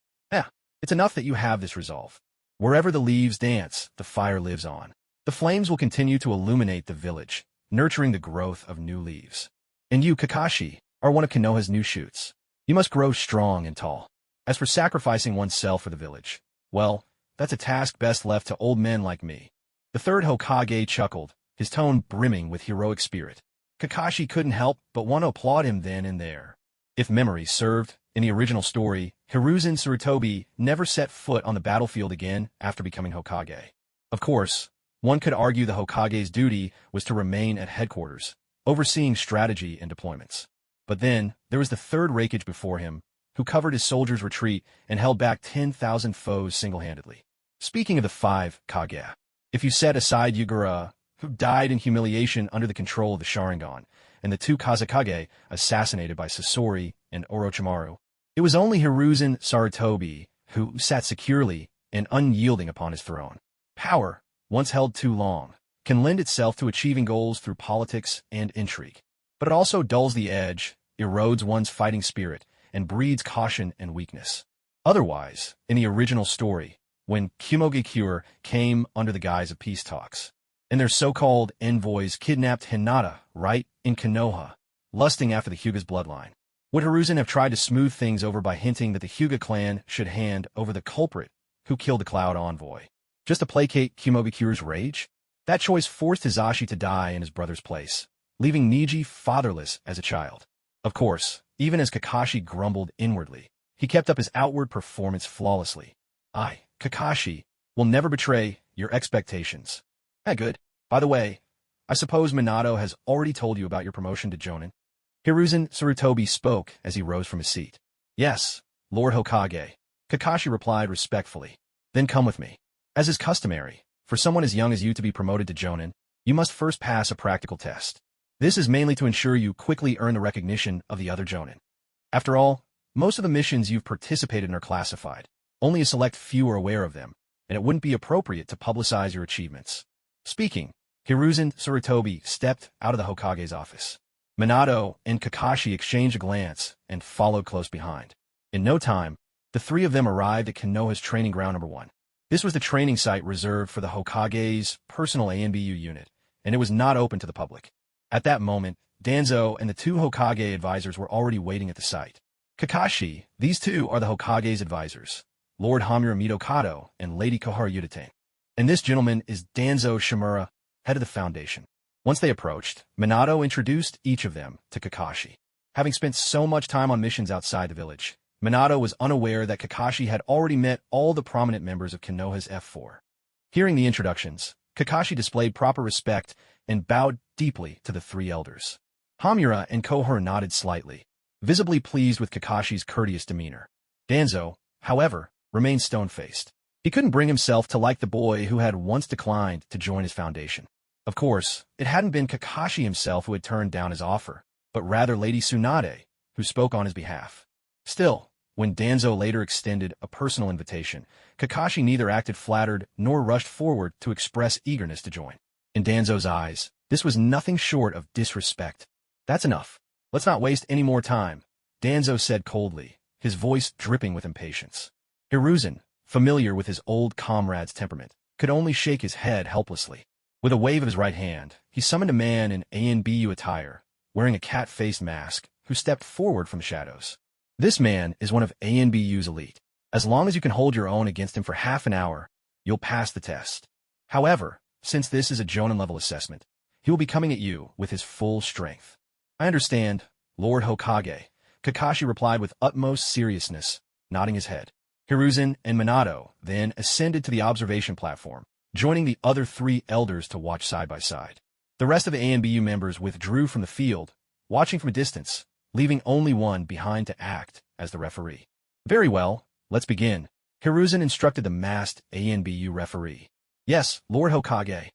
It's enough that you have this resolve. Wherever the leaves dance, the fire lives on. The flames will continue to illuminate the village, nurturing the growth of new leaves. And you, Kakashi, are one of Konoha's new shoots. You must grow strong and tall. As for sacrificing oneself for the village, well, that's a task best left to old men like me. The third Hokage chuckled, his tone brimming with heroic spirit. Kakashi couldn't help but want to applaud him then and there. If memory served, in the original story, Hiruzen Sarutobi never set foot on the battlefield again after becoming Hokage. Of course, one could argue the Hokage's duty was to remain at headquarters, overseeing strategy and deployments. But then, there was the third Raikage before him, who covered his soldiers' retreat and held back 10,000 foes single-handedly. Speaking of the five Kage, if you set aside Yugura, who died in humiliation under the control of the Sharingan, and the two Kazekage assassinated by Sasori and Orochimaru, it was only Hiruzen Sarutobi who sat securely and unyielding upon his throne. Power, once held too long, can lend itself to achieving goals through politics and intrigue. But it also dulls the edge, erodes one's fighting spirit, and breeds caution and weakness. Otherwise, in the original story, when Kumogakure came under the guise of peace talks, and their so-called envoys kidnapped Hinata right in Konoha, lusting after the Hyuga's bloodline, would Hiruzen have tried to smooth things over by hinting that the Hyuga clan should hand over the culprit who killed the Cloud Envoy, just to placate Kumogakure's rage? That choice forced Hizashi to die in his brother's place, leaving Neji fatherless as a child. Of course, even as Kakashi grumbled inwardly, he kept up his outward performance flawlessly. I, Kakashi, will never betray your expectations. Good. By the way, I suppose Minato has already told you about your promotion to Jonin? Hiruzen Sarutobi spoke as he rose from his seat. Yes, Lord Hokage, Kakashi replied respectfully. Then come with me. As is customary, for someone as young as you to be promoted to Jonin, you must first pass a practical test. This is mainly to ensure you quickly earn the recognition of the other Jonin. After all, most of the missions you've participated in are classified. Only a select few are aware of them, and it wouldn't be appropriate to publicize your achievements. Speaking, Hiruzen Sarutobi stepped out of the Hokage's office. Minato and Kakashi exchanged a glance and followed close behind. In no time, the three of them arrived at Konoha's training ground number 1. This was the training site reserved for the Hokage's personal ANBU unit, and it was not open to the public. At that moment, Danzo and the two Hokage advisors were already waiting at the site. Kakashi, these two are the Hokage's advisors, Lord Hamura Mitokado and Lady Koharu Yudate. And this gentleman is Danzo Shimura, head of the Foundation. Once they approached, Minato introduced each of them to Kakashi. Having spent so much time on missions outside the village, Minato was unaware that Kakashi had already met all the prominent members of Konoha's F4. Hearing the introductions, Kakashi displayed proper respect and bowed deeply to the three elders. Hamura and Koharu nodded slightly, visibly pleased with Kakashi's courteous demeanor. Danzo, however, remained stone-faced. He couldn't bring himself to like the boy who had once declined to join his foundation. Of course, it hadn't been Kakashi himself who had turned down his offer, but rather Lady Tsunade, who spoke on his behalf. Still, when Danzo later extended a personal invitation, Kakashi neither acted flattered nor rushed forward to express eagerness to join. In Danzo's eyes, this was nothing short of disrespect. That's enough. Let's not waste any more time, Danzo said coldly, his voice dripping with impatience. Hiruzen, familiar with his old comrade's temperament, could only shake his head helplessly. With a wave of his right hand, he summoned a man in ANBU attire, wearing a cat-faced mask, who stepped forward from the shadows. This man is one of ANBU's elite. As long as you can hold your own against him for half an hour, you'll pass the test. However, since this is a Jonin-level assessment, he will be coming at you with his full strength. I understand, Lord Hokage, Kakashi replied with utmost seriousness, nodding his head. Hiruzen and Minato then ascended to the observation platform, joining the other 3 elders to watch side by side. The rest of the ANBU members withdrew from the field, watching from a distance, leaving only one behind to act as the referee. Very well, let's begin. Hiruzen instructed the masked ANBU referee. Yes, Lord Hokage.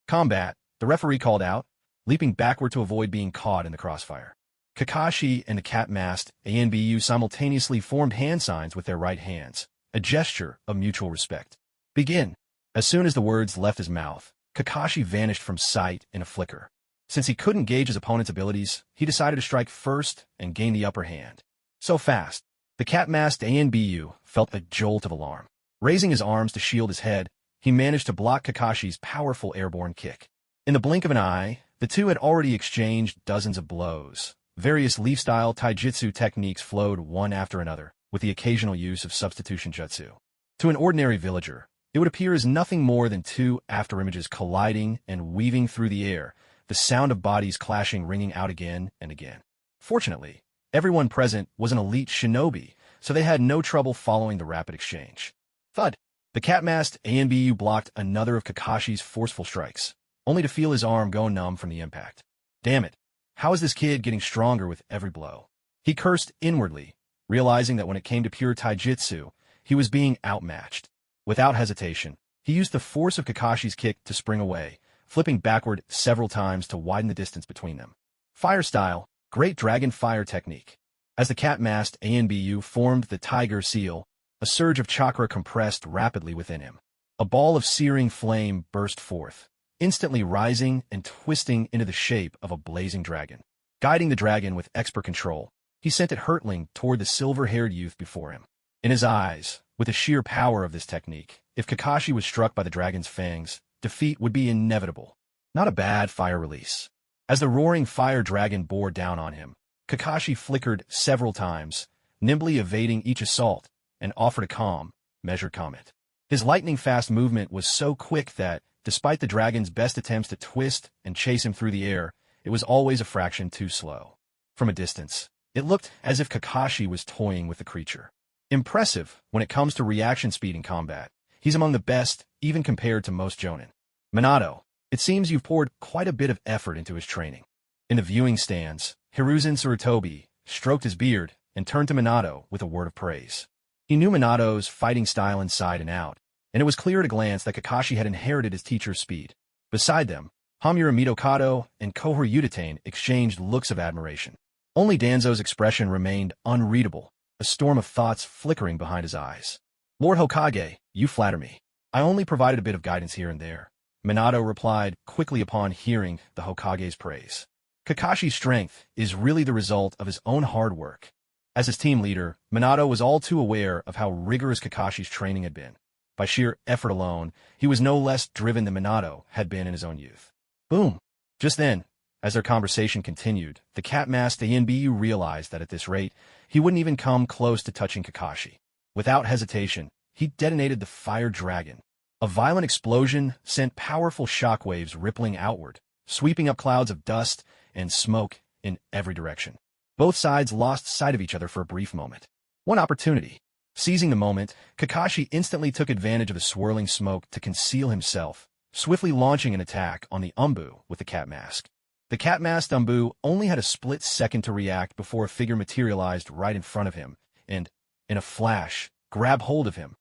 Combat, the referee called out, leaping backward to avoid being caught in the crossfire. Kakashi and the cat-masked ANBU simultaneously formed hand signs with their right hands, a gesture of mutual respect. Begin. As soon as the words left his mouth, Kakashi vanished from sight in a flicker. Since he couldn't gauge his opponent's abilities, he decided to strike first and gain the upper hand. So fast, the cat-masked ANBU felt a jolt of alarm. Raising his arms to shield his head, he managed to block Kakashi's powerful airborne kick. In the blink of an eye, the two had already exchanged dozens of blows. Various leaf-style taijutsu techniques flowed one after another, with the occasional use of substitution jutsu. To an ordinary villager, it would appear as nothing more than 2 afterimages colliding and weaving through the air, the sound of bodies clashing ringing out again and again. Fortunately, everyone present was an elite shinobi, so they had no trouble following the rapid exchange. Thud! The cat-masked ANBU blocked another of Kakashi's forceful strikes, only to feel his arm go numb from the impact. Damn it! How is this kid getting stronger with every blow? He cursed inwardly, realizing that when it came to pure taijutsu, he was being outmatched. Without hesitation, he used the force of Kakashi's kick to spring away, flipping backward several times to widen the distance between them. Fire style, Great Dragon Fire technique. As the cat-masked ANBU formed the tiger seal, a surge of chakra compressed rapidly within him. A ball of searing flame burst forth, instantly rising and twisting into the shape of a blazing dragon. Guiding the dragon with expert control, he sent it hurtling toward the silver-haired youth before him. In his eyes, with the sheer power of this technique, if Kakashi was struck by the dragon's fangs, defeat would be inevitable. Not a bad fire release. As the roaring fire dragon bore down on him, Kakashi flickered several times, nimbly evading each assault, and offered a calm, measured comment. His lightning-fast movement was so quick that, despite the dragon's best attempts to twist and chase him through the air, it was always a fraction too slow. From a distance, it looked as if Kakashi was toying with the creature. Impressive when it comes to reaction speed in combat. He's among the best, even compared to most jonin. Minato, it seems you've poured quite a bit of effort into his training. In the viewing stands, Hiruzen Sarutobi stroked his beard and turned to Minato with a word of praise. He knew Minato's fighting style inside and out, and it was clear at a glance that Kakashi had inherited his teacher's speed. Beside them, Hamura Mitokado and Kohor Udatane exchanged looks of admiration. Only Danzo's expression remained unreadable, a storm of thoughts flickering behind his eyes. Lord Hokage, you flatter me. I only provided a bit of guidance here and there, Minato replied quickly upon hearing the Hokage's praise. Kakashi's strength is really the result of his own hard work. As his team leader, Minato was all too aware of how rigorous Kakashi's training had been. By sheer effort alone, he was no less driven than Minato had been in his own youth. Boom! Just then, as their conversation continued, the cat-masked ANBU realized that at this rate, he wouldn't even come close to touching Kakashi. Without hesitation, he detonated the fire dragon. A violent explosion sent powerful shockwaves rippling outward, sweeping up clouds of dust and smoke in every direction. Both sides lost sight of each other for a brief moment. One opportunity. Seizing the moment, Kakashi instantly took advantage of the swirling smoke to conceal himself, swiftly launching an attack on the Umbu with the cat mask. The cat-masked Umbu only had a split second to react before a figure materialized right in front of him, and, in a flash, grabbed hold of him.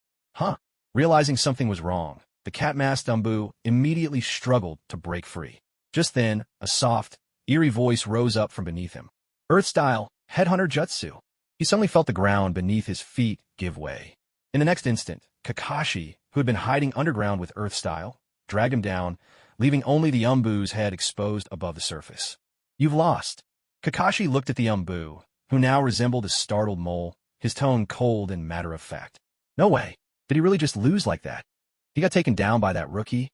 Realizing something was wrong, the cat-masked Umbu immediately struggled to break free. Just then, a soft, eerie voice rose up from beneath him. Earth-style, Headhunter Jutsu. He suddenly felt the ground beneath his feet give way. In the next instant, Kakashi, who had been hiding underground with Earth-style, dragged him down, leaving only the Umbu's head exposed above the surface. You've lost. Kakashi looked at the Umbu, who now resembled a startled mole, his tone cold and matter-of-fact. No way. Did he really just lose like that? He got taken down by that rookie?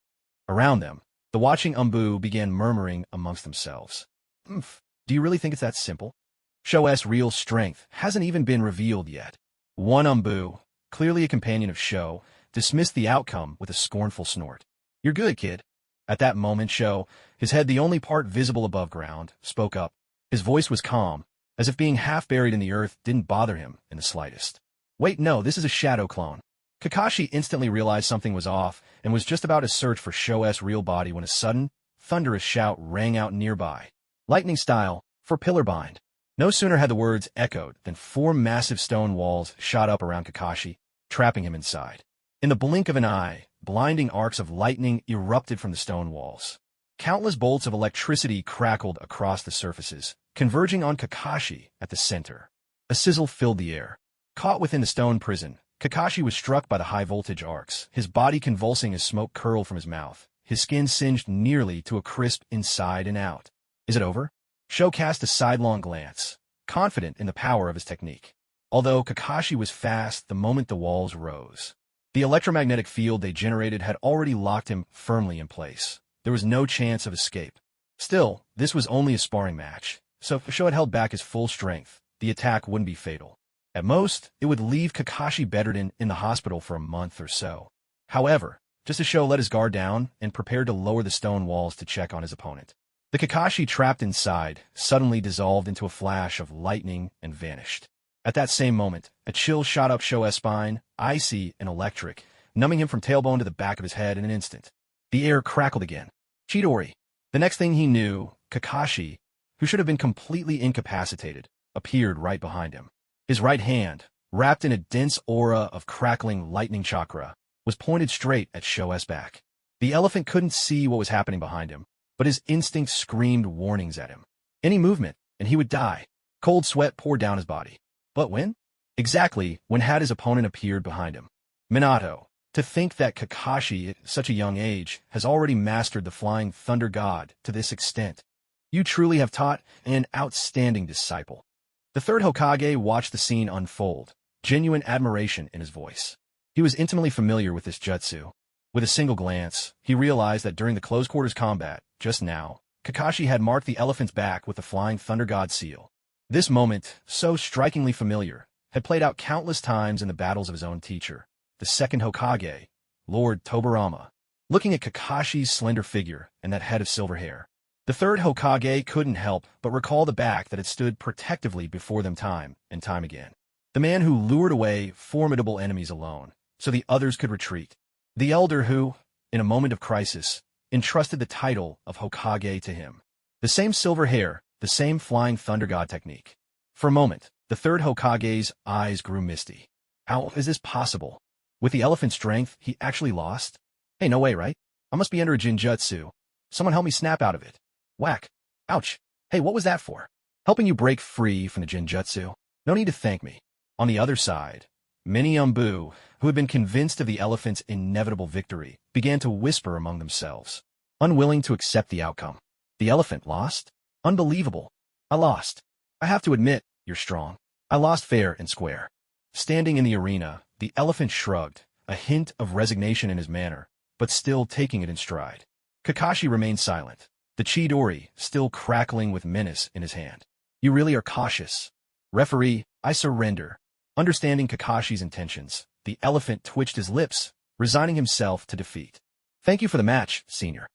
Around them, The watching Umbu began murmuring amongst themselves. "Oomph, do you really think it's that simple? Sho's real strength hasn't even been revealed yet." One Umbu, clearly a companion of Sho, dismissed the outcome with a scornful snort. "You're good, kid." At that moment, Sho, his head the only part visible above ground, spoke up. His voice was calm, as if being half buried in the earth didn't bother him in the slightest. "Wait, no, this is a shadow clone." Kakashi instantly realized something was off and was just about to search for Sho's real body when a sudden, thunderous shout rang out nearby. Lightning style, for Pillarbind. No sooner had the words echoed than 4 massive stone walls shot up around Kakashi, trapping him inside. In the blink of an eye, blinding arcs of lightning erupted from the stone walls. Countless bolts of electricity crackled across the surfaces, converging on Kakashi at the center. A sizzle filled the air. Caught within the stone prison, Kakashi was struck by the high-voltage arcs, his body convulsing as smoke curled from his mouth, his skin singed nearly to a crisp inside and out. "Is it over?" Sho cast a sidelong glance, confident in the power of his technique. Although Kakashi was fast the moment the walls rose. The electromagnetic field they generated had already locked him firmly in place. There was no chance of escape. Still, this was only a sparring match, so if Sho had held back his full strength, the attack wouldn't be fatal. At most, it would leave Kakashi bedridden in the hospital for a month or so. However, just as Sho let his guard down and prepared to lower the stone walls to check on his opponent, the Kakashi trapped inside suddenly dissolved into a flash of lightning and vanished. At that same moment, a chill shot up Sho's spine, icy and electric, numbing him from tailbone to the back of his head in an instant. The air crackled again. Chidori. The next thing he knew, Kakashi, who should have been completely incapacitated, appeared right behind him. His right hand, wrapped in a dense aura of crackling lightning chakra, was pointed straight at Sho's back. The elephant couldn't see what was happening behind him, but his instinct screamed warnings at him. Any movement, and he would die. Cold sweat poured down his body. But when? Exactly when had his opponent appeared behind him. Minato. To think that Kakashi, at such a young age, has already mastered the flying thunder god to this extent. You truly have taught an outstanding disciple. The third Hokage watched the scene unfold, genuine admiration in his voice. He was intimately familiar with this jutsu. With a single glance, he realized that during the close-quarters combat, just now, Kakashi had marked the elephant's back with the flying thunder god seal. This moment, so strikingly familiar, had played out countless times in the battles of his own teacher, the second Hokage, Lord Tobirama. Looking at Kakashi's slender figure and that head of silver hair, the third Hokage couldn't help but recall the back that had stood protectively before them time and time again. The man who lured away formidable enemies alone, so the others could retreat. The elder who, in a moment of crisis, entrusted the title of Hokage to him. The same silver hair, the same flying thunder god technique. For a moment, the third Hokage's eyes grew misty. How is this possible? With the elephant's strength, he actually lost? Hey, no way, right? I must be under a jinjutsu. Someone help me snap out of it. Whack. Ouch. Hey, what was that for? Helping you break free from the jinjutsu. No need to thank me. On the other side, many Umbu, who had been convinced of the elephant's inevitable victory, began to whisper among themselves, unwilling to accept the outcome. The elephant lost? Unbelievable. I lost. I have to admit, you're strong. I lost fair and square. Standing in the arena, the elephant shrugged, a hint of resignation in his manner, but still taking it in stride. Kakashi remained silent, the Chidori still crackling with menace in his hand. You really are cautious. Referee, I surrender. Understanding Kakashi's intentions, the elephant twitched his lips, resigning himself to defeat. Thank you for the match, senior.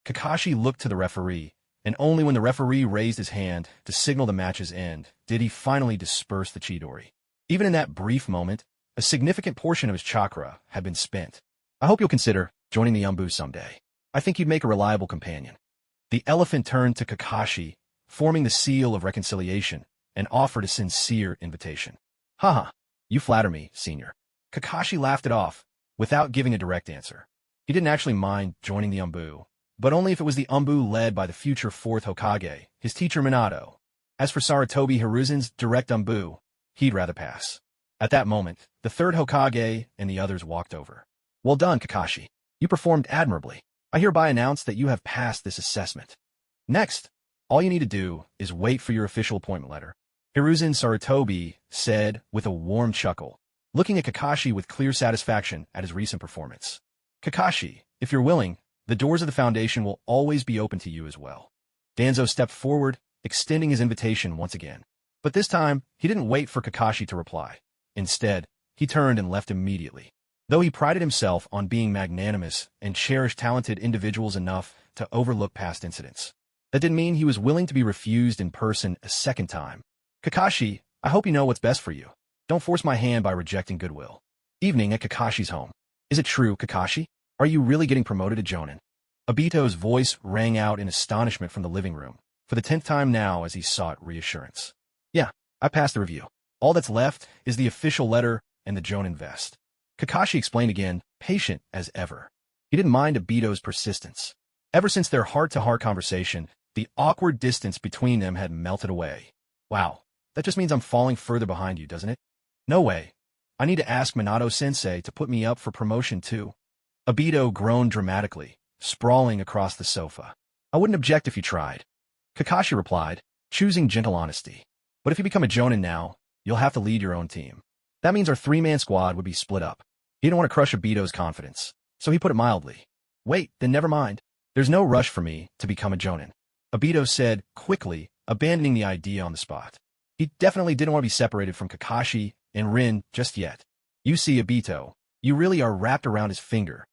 Kakashi looked to the referee, and only when the referee raised his hand to signal the match's end did he finally disperse the Chidori. Even in that brief moment, a significant portion of his chakra had been spent. I hope you'll consider joining the Umbu someday. I think you'd make a reliable companion. The elephant turned to Kakashi, forming the seal of reconciliation, and offered a sincere invitation. Haha, you flatter me, senior. Kakashi laughed it off, without giving a direct answer. He didn't actually mind joining the Umbu, but only if it was the Umbu led by the future fourth Hokage, his teacher Minato. As for Sarutobi Hiruzen's direct Umbu, he'd rather pass. At that moment, the third Hokage and the others walked over. Well done, Kakashi. You performed admirably. I hereby announce that you have passed this assessment. Next, all you need to do is wait for your official appointment letter. Hiruzen Sarutobi said with a warm chuckle, looking at Kakashi with clear satisfaction at his recent performance. Kakashi, if you're willing, The doors of the Foundation will always be open to you as well. Danzo stepped forward, extending his invitation once again. But this time, he didn't wait for Kakashi to reply. Instead, he turned and left immediately. Though he prided himself on being magnanimous and cherished talented individuals enough to overlook past incidents, that didn't mean he was willing to be refused in person a second time. Kakashi, I hope you know what's best for you. Don't force my hand by rejecting goodwill. Evening at Kakashi's home. Is it true, Kakashi? Are you really getting promoted to Jonin? Obito's voice rang out in astonishment from the living room, for the 10th time now as he sought reassurance. Yeah, I passed the review. All that's left is the official letter and the Jonin vest. Kakashi explained again, patient as ever. He didn't mind Obito's persistence. Ever since their heart-to-heart conversation, the awkward distance between them had melted away. Wow, that just means I'm falling further behind you, doesn't it? No way. I need to ask Minato-sensei to put me up for promotion too. Obito groaned dramatically, sprawling across the sofa. I wouldn't object if you tried. Kakashi replied, choosing gentle honesty. But if you become a Jonin now, you'll have to lead your own team. That means our three-man squad would be split up. He didn't want to crush Obito's confidence, so he put it mildly. Wait, then never mind. There's no rush for me to become a Jonin. Obito said, quickly, abandoning the idea on the spot. He definitely didn't want to be separated from Kakashi and Rin just yet. You see, Obito, you really are wrapped around his finger.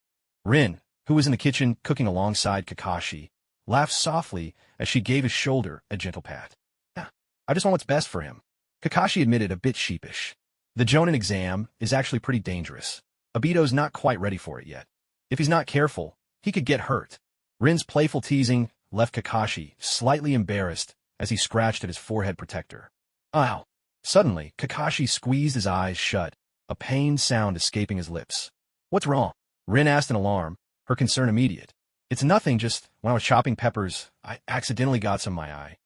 Rin, who was in the kitchen cooking alongside Kakashi, laughed softly as she gave his shoulder a gentle pat. Yeah, I just want what's best for him. Kakashi admitted a bit sheepish. The Jonin exam is actually pretty dangerous. Obito's not quite ready for it yet. If he's not careful, he could get hurt. Rin's playful teasing left Kakashi slightly embarrassed as he scratched at his forehead protector. Ow! Suddenly, Kakashi squeezed his eyes shut, a pained sound escaping his lips. What's wrong? Rin asked in alarm, her concern immediate. It's nothing, just when I was chopping peppers, I accidentally got some in my eye.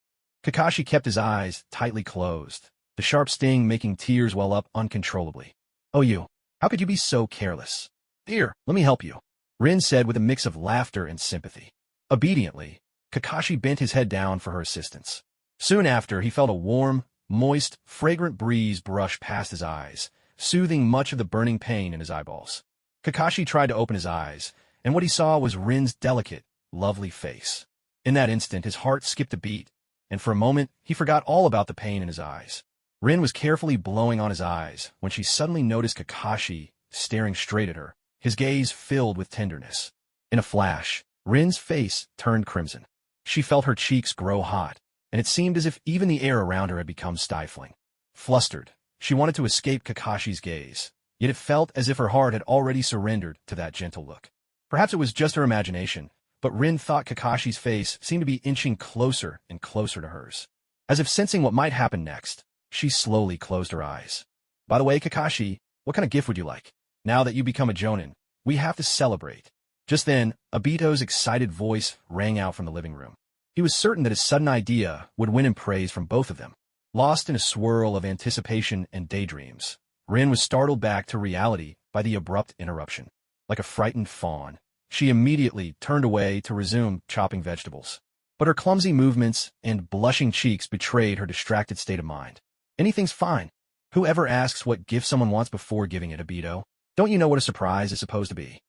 Kakashi kept his eyes tightly closed, the sharp sting making tears well up uncontrollably. Oh, you! How could you be so careless? Here, let me help you, Rin said with a mix of laughter and sympathy. Obediently, Kakashi bent his head down for her assistance. Soon after, he felt a warm, moist, fragrant breeze brush past his eyes, soothing much of the burning pain in his eyeballs. Kakashi tried to open his eyes, and what he saw was Rin's delicate, lovely face. In that instant, his heart skipped a beat, and for a moment, he forgot all about the pain in his eyes. Rin was carefully blowing on his eyes when she suddenly noticed Kakashi staring straight at her, his gaze filled with tenderness. In a flash, Rin's face turned crimson. She felt her cheeks grow hot, and it seemed as if even the air around her had become stifling. Flustered, she wanted to escape Kakashi's gaze, yet it felt as if her heart had already surrendered to that gentle look. Perhaps it was just her imagination, but Rin thought Kakashi's face seemed to be inching closer and closer to hers. As if sensing what might happen next, she slowly closed her eyes. By the way, Kakashi, what kind of gift would you like? Now that you become a Jonin, we have to celebrate. Just then, Obito's excited voice rang out from the living room. He was certain that his sudden idea would win him praise from both of them. Lost in a swirl of anticipation and daydreams, Rin was startled back to reality by the abrupt interruption. Like a frightened fawn, she immediately turned away to resume chopping vegetables. But her clumsy movements and blushing cheeks betrayed her distracted state of mind. Anything's fine. Whoever asks what gift someone wants before giving it, Obito? Don't you know what a surprise is supposed to be?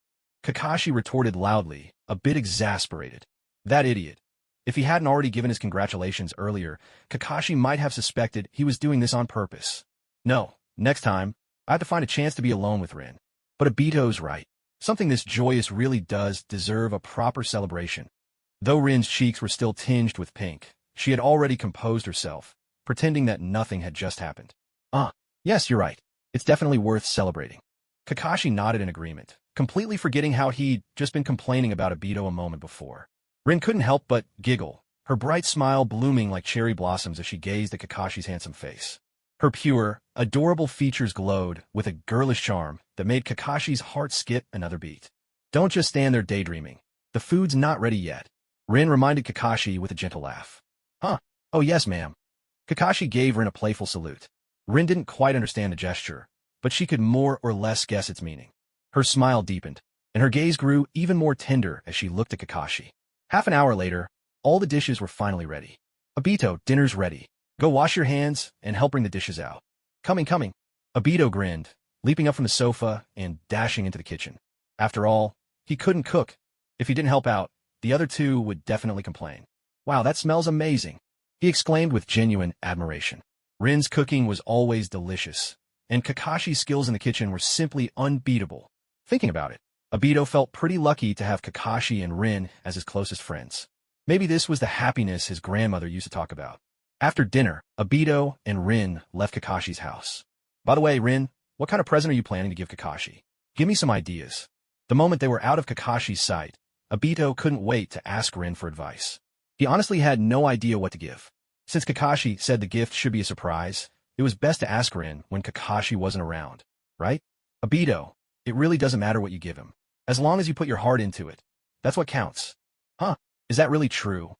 Kakashi retorted loudly, a bit exasperated. That idiot. If he hadn't already given his congratulations earlier, Kakashi might have suspected he was doing this on purpose. No, next time, I have to find a chance to be alone with Rin. But Obito's right. Something this joyous really does deserve a proper celebration. Though Rin's cheeks were still tinged with pink, she had already composed herself, pretending that nothing had just happened. Yes, you're right. It's definitely worth celebrating. Kakashi nodded in agreement, completely forgetting how he'd just been complaining about Obito a moment before. Rin couldn't help but giggle, her bright smile blooming like cherry blossoms as she gazed at Kakashi's handsome face. Her pure, adorable features glowed with a girlish charm that made Kakashi's heart skip another beat. Don't just stand there daydreaming. The food's not ready yet, Rin reminded Kakashi with a gentle laugh. Huh? Oh yes, ma'am. Kakashi gave Rin a playful salute. Rin didn't quite understand the gesture, but she could more or less guess its meaning. Her smile deepened, and her gaze grew even more tender as she looked at Kakashi. Half an hour later, all the dishes were finally ready. Obito, dinner's ready. Go wash your hands and help bring the dishes out. Coming. Obito grinned, leaping up from the sofa and dashing into the kitchen. After all, he couldn't cook, If he didn't help out, the other two would definitely complain. Wow, that smells amazing, he exclaimed with genuine admiration. Rin's cooking was always delicious, and Kakashi's skills in the kitchen were simply unbeatable. Thinking about it, Obito felt pretty lucky to have Kakashi and Rin as his closest friends. Maybe this was the happiness his grandmother used to talk about. After dinner, Obito and Rin left Kakashi's house. By the way, Rin, what kind of present are you planning to give Kakashi? Give me some ideas. The moment they were out of Kakashi's sight, Obito couldn't wait to ask Rin for advice. He honestly had no idea what to give. Since Kakashi said the gift should be a surprise, it was best to ask Rin when Kakashi wasn't around, right? Obito, it really doesn't matter what you give him. As long as you put your heart into it, that's what counts. Huh, is that really true?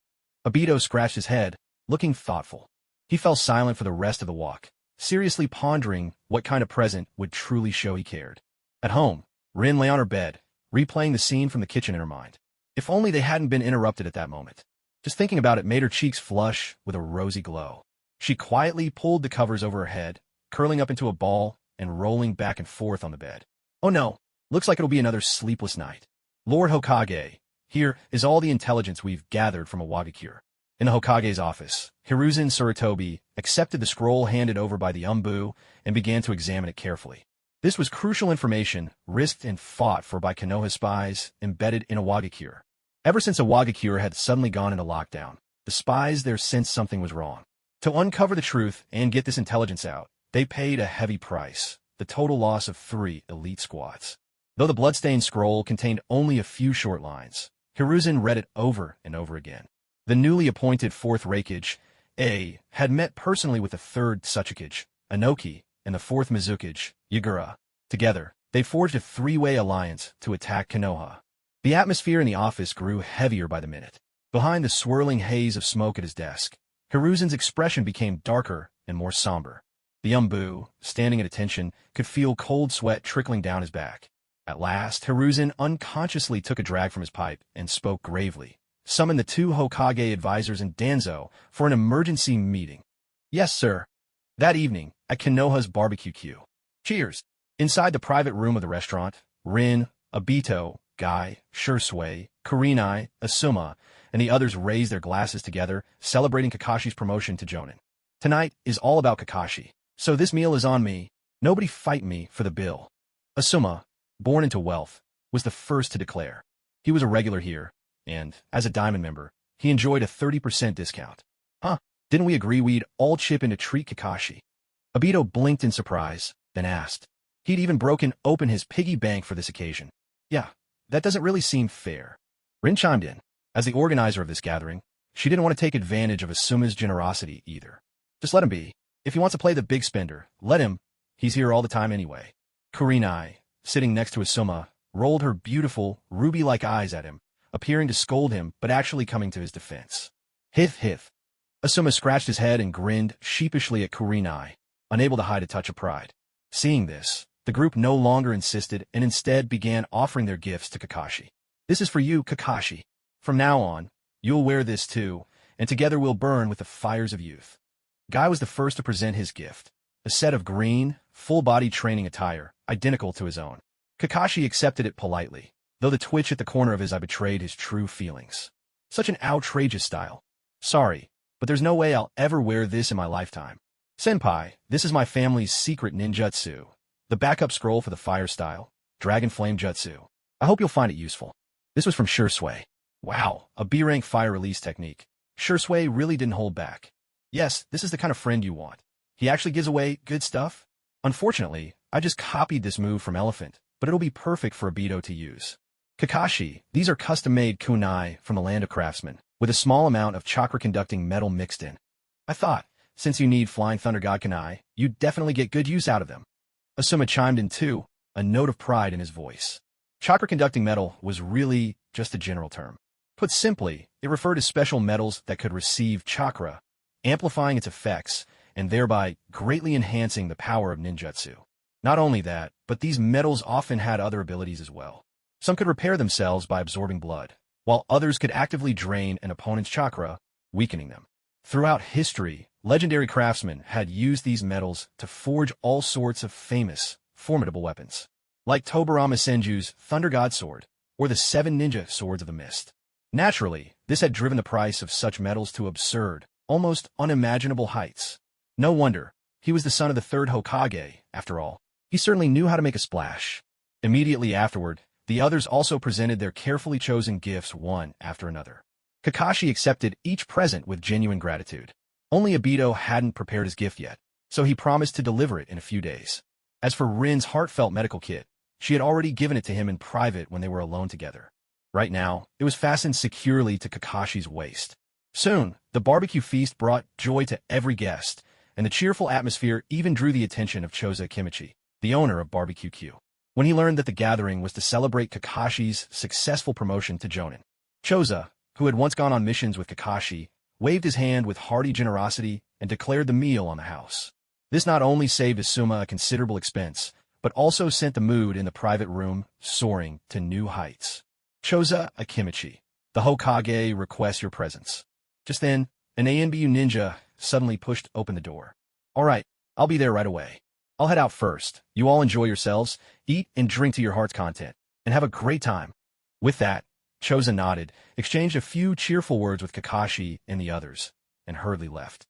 Obito scratched his head, looking thoughtful. He fell silent for the rest of the walk, seriously pondering what kind of present would truly show he cared. At home, Rin lay on her bed, replaying the scene from the kitchen in her mind. If only they hadn't been interrupted at that moment. Just thinking about it made her cheeks flush with a rosy glow. She quietly pulled the covers over her head, curling up into a ball and rolling back and forth on the bed. Oh no, looks like it'll be another sleepless night. Lord Hokage, here is all the intelligence we've gathered from a Wagakure. In the Hokage's office, Hiruzen Sarutobi accepted the scroll handed over by the Umbu and began to examine it carefully. This was crucial information risked and fought for by Konoha spies embedded in a Wagakure. Ever since a Wagakure had suddenly gone into lockdown, the spies there sensed something was wrong. To uncover the truth and get this intelligence out, they paid a heavy price, the total loss of 3 elite squads. Though the bloodstained scroll contained only a few short lines, Hiruzen read it over and over again. The newly appointed 4th Raikage, A, had met personally with the 3rd Tsuchikage, Inoki, and the 4th Mizukage, Yagura. Together, they forged a 3-way alliance to attack Konoha. The atmosphere in the office grew heavier by the minute. Behind the swirling haze of smoke at his desk, Hiruzen's expression became darker and more somber. The Umbu, standing at attention, could feel cold sweat trickling down his back. At last, Hiruzen unconsciously took a drag from his pipe and spoke gravely, summoned the 2 Hokage advisors and Danzo for an emergency meeting. Yes, sir. That evening, at Konoha's barbecue queue. Cheers! Inside the private room of the restaurant, Rin, Obito, Guy, Shursui, Kurenai, Asuma, and the others raised their glasses together, celebrating Kakashi's promotion to Jonin. Tonight is all about Kakashi, so this meal is on me. Nobody fight me for the bill. Asuma, born into wealth, was the first to declare. He was a regular here, and, as a Diamond member, he enjoyed a 30% discount. Huh, didn't we agree we'd all chip in to treat Kakashi? Obito blinked in surprise, then asked. He'd even broken open his piggy bank for this occasion. Yeah, that doesn't really seem fair. Rin chimed in. As the organizer of this gathering, she didn't want to take advantage of Asuma's generosity either. Just let him be. If he wants to play the big spender, let him. He's here all the time anyway. Kurenai, sitting next to Asuma, rolled her beautiful, ruby-like eyes at him, appearing to scold him but actually coming to his defense. Hith hith. Asuma scratched his head and grinned sheepishly at Kurenai, unable to hide a touch of pride. Seeing this, the group no longer insisted and instead began offering their gifts to Kakashi. This is for you, Kakashi. From now on, you'll wear this too, and together we'll burn with the fires of youth. Guy was the first to present his gift, a set of green, full-body training attire, identical to his own. Kakashi accepted it politely, though the twitch at the corner of his eye betrayed his true feelings. Such an outrageous style. Sorry, but there's no way I'll ever wear this in my lifetime. Senpai, this is my family's secret ninjutsu. The backup scroll for the fire style, Dragon Flame Jutsu. I hope you'll find it useful. This was from Shursui. Wow, a B-rank fire release technique. Shursui really didn't hold back. Yes, this is the kind of friend you want. He actually gives away good stuff. Unfortunately, I just copied this move from Elephant, but it'll be perfect for Obito to use. Kakashi, these are custom-made kunai from the land of craftsmen, with a small amount of chakra-conducting metal mixed in. I thought, since you need Flying Thunder God kunai, you'd definitely get good use out of them. Asuma chimed in too, a note of pride in his voice. Chakra-conducting metal was really just a general term. Put simply, it referred to special metals that could receive chakra, amplifying its effects, and thereby greatly enhancing the power of ninjutsu. Not only that, but these metals often had other abilities as well. Some could repair themselves by absorbing blood, while others could actively drain an opponent's chakra, weakening them. Throughout history, legendary craftsmen had used these metals to forge all sorts of famous, formidable weapons. Like Tobirama Senju's Thunder God Sword, or the 7 ninja swords of the mist. Naturally, this had driven the price of such metals to absurd, almost unimaginable heights. No wonder. He was the son of the 3rd Hokage, after all. He certainly knew how to make a splash. Immediately afterward, the others also presented their carefully chosen gifts one after another. Kakashi accepted each present with genuine gratitude. Only Obito hadn't prepared his gift yet, so he promised to deliver it in a few days. As for Rin's heartfelt medical kit, she had already given it to him in private when they were alone together. Right now, it was fastened securely to Kakashi's waist. Soon, the barbecue feast brought joy to every guest, and the cheerful atmosphere even drew the attention of Choza Kimichi, the owner of Barbecue Q. When he learned that the gathering was to celebrate Kakashi's successful promotion to Jonin, Choza, who had once gone on missions with Kakashi, waved his hand with hearty generosity and declared the meal on the house. This not only saved Asuma a considerable expense, but also sent the mood in the private room soaring to new heights. Choza Akimichi, the Hokage requests your presence. Just then, an ANBU ninja suddenly pushed open the door. All right, I'll be there right away. I'll head out first. You all enjoy yourselves, eat and drink to your heart's content, and have a great time. With that, Choza nodded, exchanged a few cheerful words with Kakashi and the others, and hurriedly left.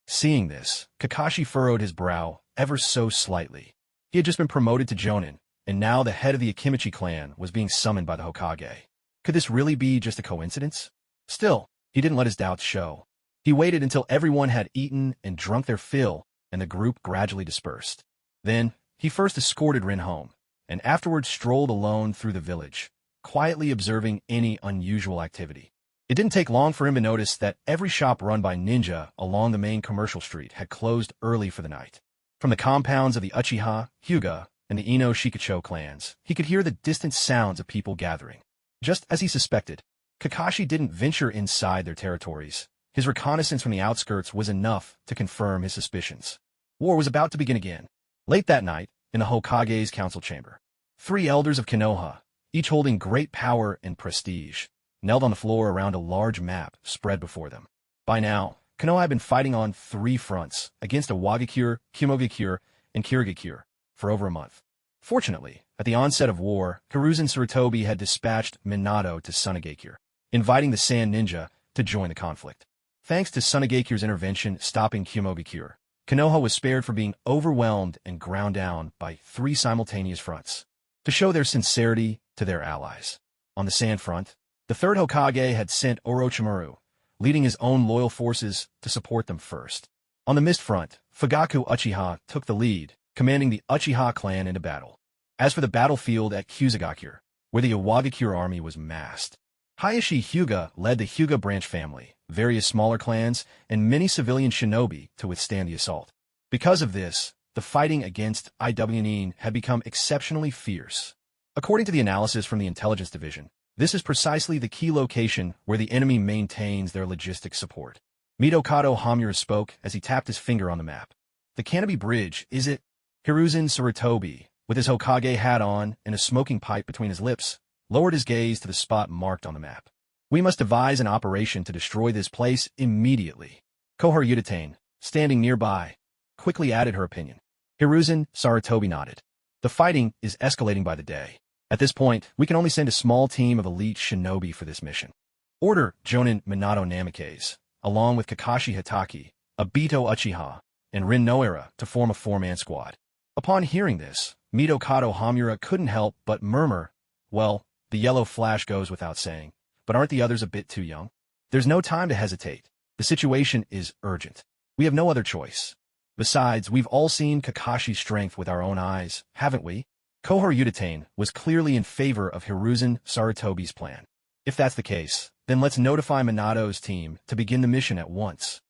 Seeing this, Kakashi furrowed his brow ever so slightly. He had just been promoted to Jonin, and now the head of the Akimichi clan was being summoned by the Hokage. Could this really be just a coincidence? Still, he didn't let his doubts show. He waited until everyone had eaten and drunk their fill, and the group gradually dispersed. Then, he first escorted Rin home, and afterwards strolled alone through the village, quietly observing any unusual activity. It didn't take long for him to notice that every shop run by ninja along the main commercial street had closed early for the night. From the compounds of the Uchiha, Hyuga, and the Ino Shikacho clans, he could hear the distant sounds of people gathering. Just as he suspected, Kakashi didn't venture inside their territories. His reconnaissance from the outskirts was enough to confirm his suspicions. War was about to begin again. Late that night, in the Hokage's council chamber, 3 elders of Konoha, each holding great power and prestige, knelt on the floor around a large map spread before them. By now, Konoha had been fighting on 3 fronts against a Wagakure, Kimogakure, and Kirigakure for over a month. Fortunately, at the onset of war, Hiruzen Sarutobi had dispatched Minato to Sunagakure, inviting the Sand Ninja to join the conflict. Thanks to Sunagakure's intervention stopping Kimogakure, Konoha was spared from being overwhelmed and ground down by 3 simultaneous fronts. To show their sincerity to their allies. On the Sand front, the 3rd Hokage had sent Orochimaru, leading his own loyal forces to support them first. On the Mist front, Fugaku Uchiha took the lead, commanding the Uchiha clan into battle. As for the battlefield at Kusagakure, where the Iwagakure army was massed, Hayashi Hyuga led the Hyuga branch family, various smaller clans, and many civilian shinobi to withstand the assault. Because of this, the fighting against Iwnin had become exceptionally fierce. According to the analysis from the Intelligence Division, this is precisely the key location where the enemy maintains their logistic support. Mitokado Hamura spoke as he tapped his finger on the map. The Canopy Bridge, is it? Hiruzen Sarutobi, with his Hokage hat on and a smoking pipe between his lips, lowered his gaze to the spot marked on the map. We must devise an operation to destroy this place immediately. Kohar Yuditane, standing nearby, quickly added her opinion. Hiruzen Sarutobi nodded. The fighting is escalating by the day. At this point, we can only send a small team of elite shinobi for this mission. Order Jonin Minato Namikaze, along with Kakashi Hitaki, Obito Uchiha, and Rin Noera to form a 4-man squad. Upon hearing this, Mitokado Hamura couldn't help but murmur, well, the yellow flash goes without saying, but aren't the others a bit too young? There's no time to hesitate. The situation is urgent. We have no other choice. Besides, we've all seen Kakashi's strength with our own eyes, haven't we? Kohar Yuditane was clearly in favor of Hiruzen Sarutobi's plan. If that's the case, then let's notify Minato's team to begin the mission at once.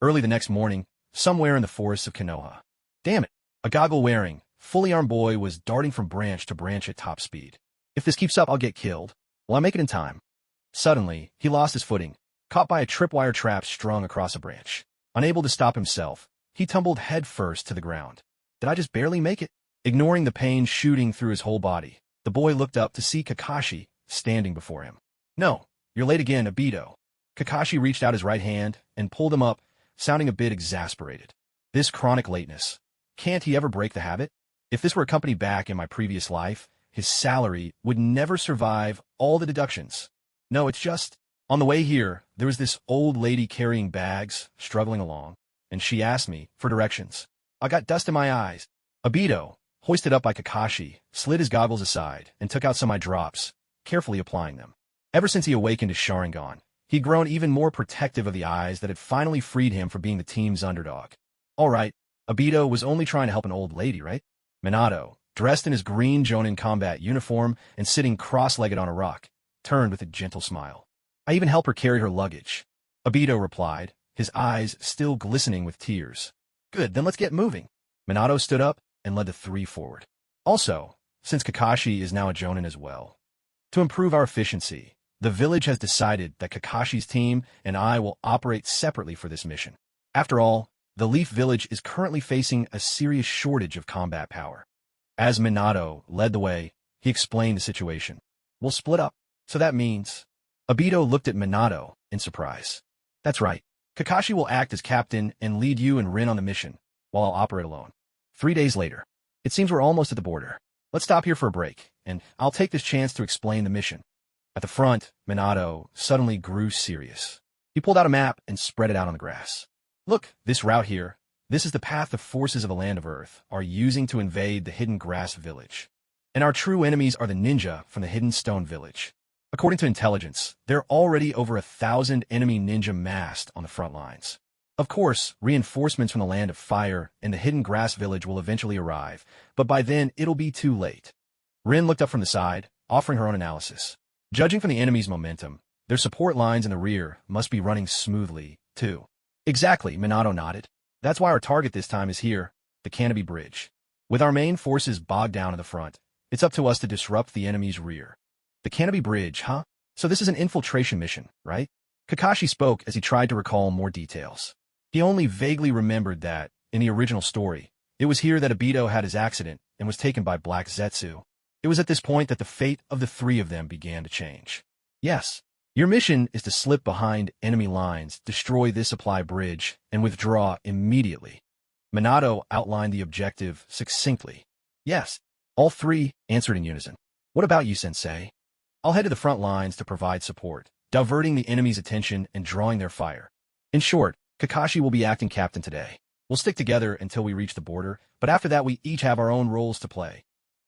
Early the next morning, somewhere in the forests of Konoha. Damn it! A goggle-wearing, fully armed boy was darting from branch to branch at top speed. If this keeps up, I'll get killed. Will I make it in time? Suddenly, he lost his footing, caught by a tripwire trap strung across a branch. Unable to stop himself, he tumbled headfirst to the ground. Did I just barely make it? Ignoring the pain shooting through his whole body, the boy looked up to see Kakashi standing before him. No, you're late again, Obito. Kakashi reached out his right hand and pulled him up, sounding a bit exasperated. This chronic lateness. Can't he ever break the habit? If this were a company back in my previous life, his salary would never survive all the deductions. No, it's just, on the way here, there was this old lady carrying bags, struggling along, and she asked me for directions. I got dust in my eyes. Obito, hoisted up by Kakashi, slid his goggles aside and took out some eye drops, carefully applying them. Ever since he awakened his Sharingan, he'd grown even more protective of the eyes that had finally freed him from being the team's underdog. All right, Obito was only trying to help an old lady, right? Minato, dressed in his green Jonin combat uniform and sitting cross-legged on a rock, turned with a gentle smile. I even help her carry her luggage. Obito replied, his eyes still glistening with tears. Good, then let's get moving. Minato stood up and led the three forward. Also, since Kakashi is now a Jonin as well, to improve our efficiency, the village has decided that Kakashi's team and I will operate separately for this mission. After all, the Leaf Village is currently facing a serious shortage of combat power. As Minato led the way, he explained the situation. We'll split up, so that means... Obito looked at Minato in surprise. That's right. Kakashi will act as captain and lead you and Rin on the mission, while I'll operate alone. 3 days later. It seems we're almost at the border. Let's stop here for a break, and I'll take this chance to explain the mission. At the front, Minato suddenly grew serious. He pulled out a map and spread it out on the grass. Look, this route here, this is the path the forces of the Land of Earth are using to invade the Hidden Grass Village. And our true enemies are the ninja from the Hidden Stone Village. According to intelligence, there are already over 1,000 enemy ninja massed on the front lines. Of course, reinforcements from the Land of Fire and the Hidden Grass Village will eventually arrive, but by then it'll be too late. Rin looked up from the side, offering her own analysis. Judging from the enemy's momentum, their support lines in the rear must be running smoothly, too. Exactly, Minato nodded. That's why our target this time is here, the Canopy Bridge. With our main forces bogged down in the front, it's up to us to disrupt the enemy's rear. The Canopy Bridge, huh? So this is an infiltration mission, right? Kakashi spoke as he tried to recall more details. He only vaguely remembered that, in the original story, it was here that Obito had his accident and was taken by Black Zetsu. It was at this point that the fate of the three of them began to change. Yes, your mission is to slip behind enemy lines, destroy this supply bridge, and withdraw immediately. Minato outlined the objective succinctly. Yes, all three answered in unison. What about you, Sensei? I'll head to the front lines to provide support, diverting the enemy's attention and drawing their fire. In short, Kakashi will be acting captain today. We'll stick together until we reach the border, but after that we each have our own roles to play.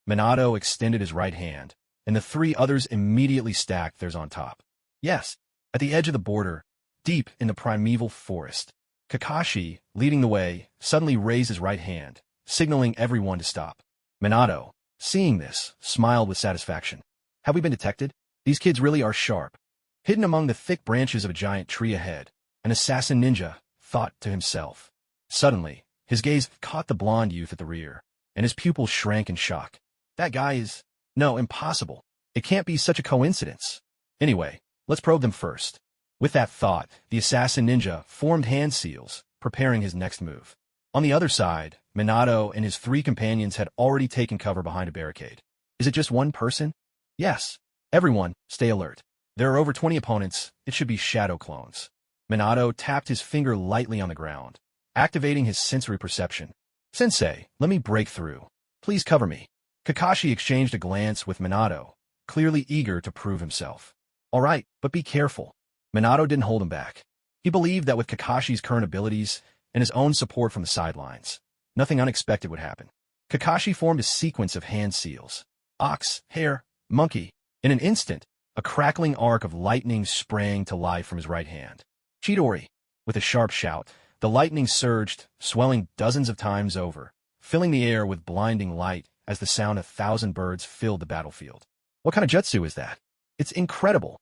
Minato extended his right hand, and the three others immediately stacked theirs on top. Yes, at the edge of the border, deep in the primeval forest, Kakashi, leading the way, suddenly raised his right hand, signaling everyone to stop. Minato, seeing this, smiled with satisfaction. Have we been detected? These kids really are sharp. Hidden among the thick branches of a giant tree ahead, an assassin ninja thought to himself. Suddenly, his gaze caught the blonde youth at the rear, and his pupils shrank in shock. That guy is... No, impossible. It can't be such a coincidence. Anyway, let's probe them first. With that thought, the assassin ninja formed hand seals, preparing his next move. On the other side, Minato and his three companions had already taken cover behind a barricade. Is it just one person? Yes. Everyone, stay alert. There are over 20 opponents. It should be shadow clones. Minato tapped his finger lightly on the ground, activating his sensory perception. Sensei, let me break through. Please cover me. Kakashi exchanged a glance with Minato, clearly eager to prove himself. All right, but be careful. Minato didn't hold him back. He believed that with Kakashi's current abilities and his own support from the sidelines, nothing unexpected would happen. Kakashi formed a sequence of hand seals. Ox, hare, monkey. In an instant, a crackling arc of lightning sprang to life from his right hand. Chidori! With a sharp shout, the lightning surged, swelling dozens of times over, filling the air with blinding light as the sound of 1,000 birds filled the battlefield. What kind of jutsu is that? It's incredible.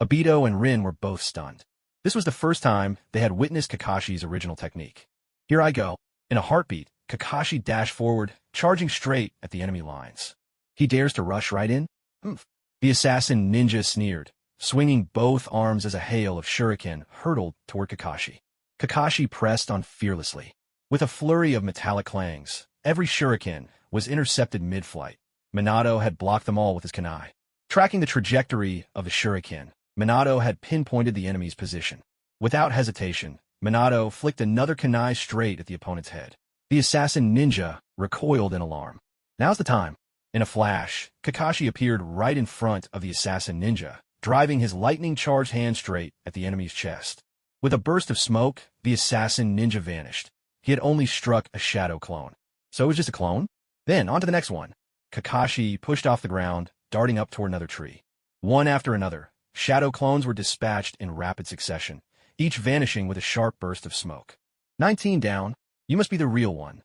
Obito and Rin were both stunned. This was the first time they had witnessed Kakashi's original technique. Here I go. In a heartbeat, Kakashi dashed forward, charging straight at the enemy lines. He dares to rush right in? Humph. The assassin ninja sneered, swinging both arms as a hail of shuriken hurtled toward Kakashi. Kakashi pressed on fearlessly. With a flurry of metallic clangs, every shuriken was intercepted mid-flight. Minato had blocked them all with his kunai. Tracking the trajectory of the shuriken, Minato had pinpointed the enemy's position. Without hesitation, Minato flicked another kunai straight at the opponent's head. The assassin ninja recoiled in alarm. Now's the time. In a flash, Kakashi appeared right in front of the assassin ninja, driving his lightning-charged hand straight at the enemy's chest. With a burst of smoke, the assassin ninja vanished. He had only struck a shadow clone. So it was just a clone? Then, on to the next one. Kakashi pushed off the ground, darting up toward another tree. One after another, shadow clones were dispatched in rapid succession, each vanishing with a sharp burst of smoke. 19 down. You must be the real one.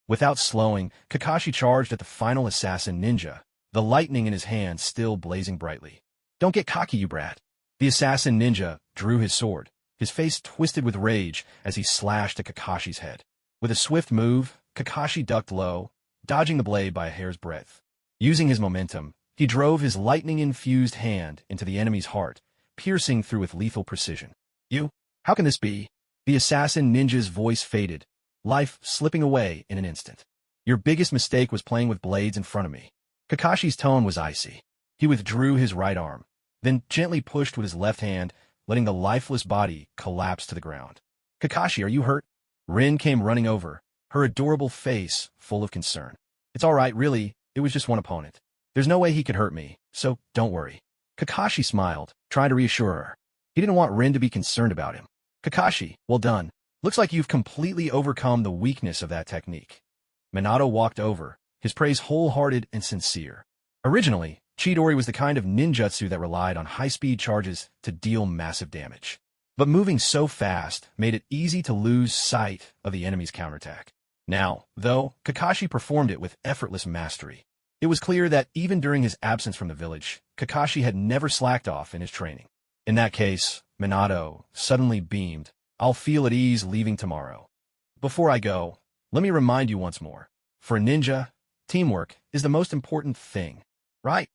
Without slowing, Kakashi charged at the final assassin ninja, the lightning in his hand still blazing brightly. Don't get cocky, you brat. The assassin ninja drew his sword, his face twisted with rage as he slashed at Kakashi's head. With a swift move, Kakashi ducked low, dodging the blade by a hair's breadth. Using his momentum, he drove his lightning-infused hand into the enemy's heart, piercing through with lethal precision. You? How can this be? The assassin ninja's voice faded, life slipping away in an instant. Your biggest mistake was playing with blades in front of me. Kakashi's tone was icy. He withdrew his right arm, then gently pushed with his left hand, letting the lifeless body collapse to the ground. Kakashi, are you hurt? Rin came running over, her adorable face full of concern. It's all right, really, it was just one opponent. There's no way he could hurt me, so don't worry. Kakashi smiled, trying to reassure her. He didn't want Rin to be concerned about him. Kakashi, well done. Looks like you've completely overcome the weakness of that technique. Minato walked over, his praise wholehearted and sincere. Originally, Chidori was the kind of ninjutsu that relied on high-speed charges to deal massive damage. But moving so fast made it easy to lose sight of the enemy's counterattack. Now, though, Kakashi performed it with effortless mastery. It was clear that even during his absence from the village, Kakashi had never slacked off in his training. In that case, Minato suddenly beamed. I'll feel at ease leaving tomorrow. Before I go, let me remind you once more. For a ninja, teamwork is the most important thing, right?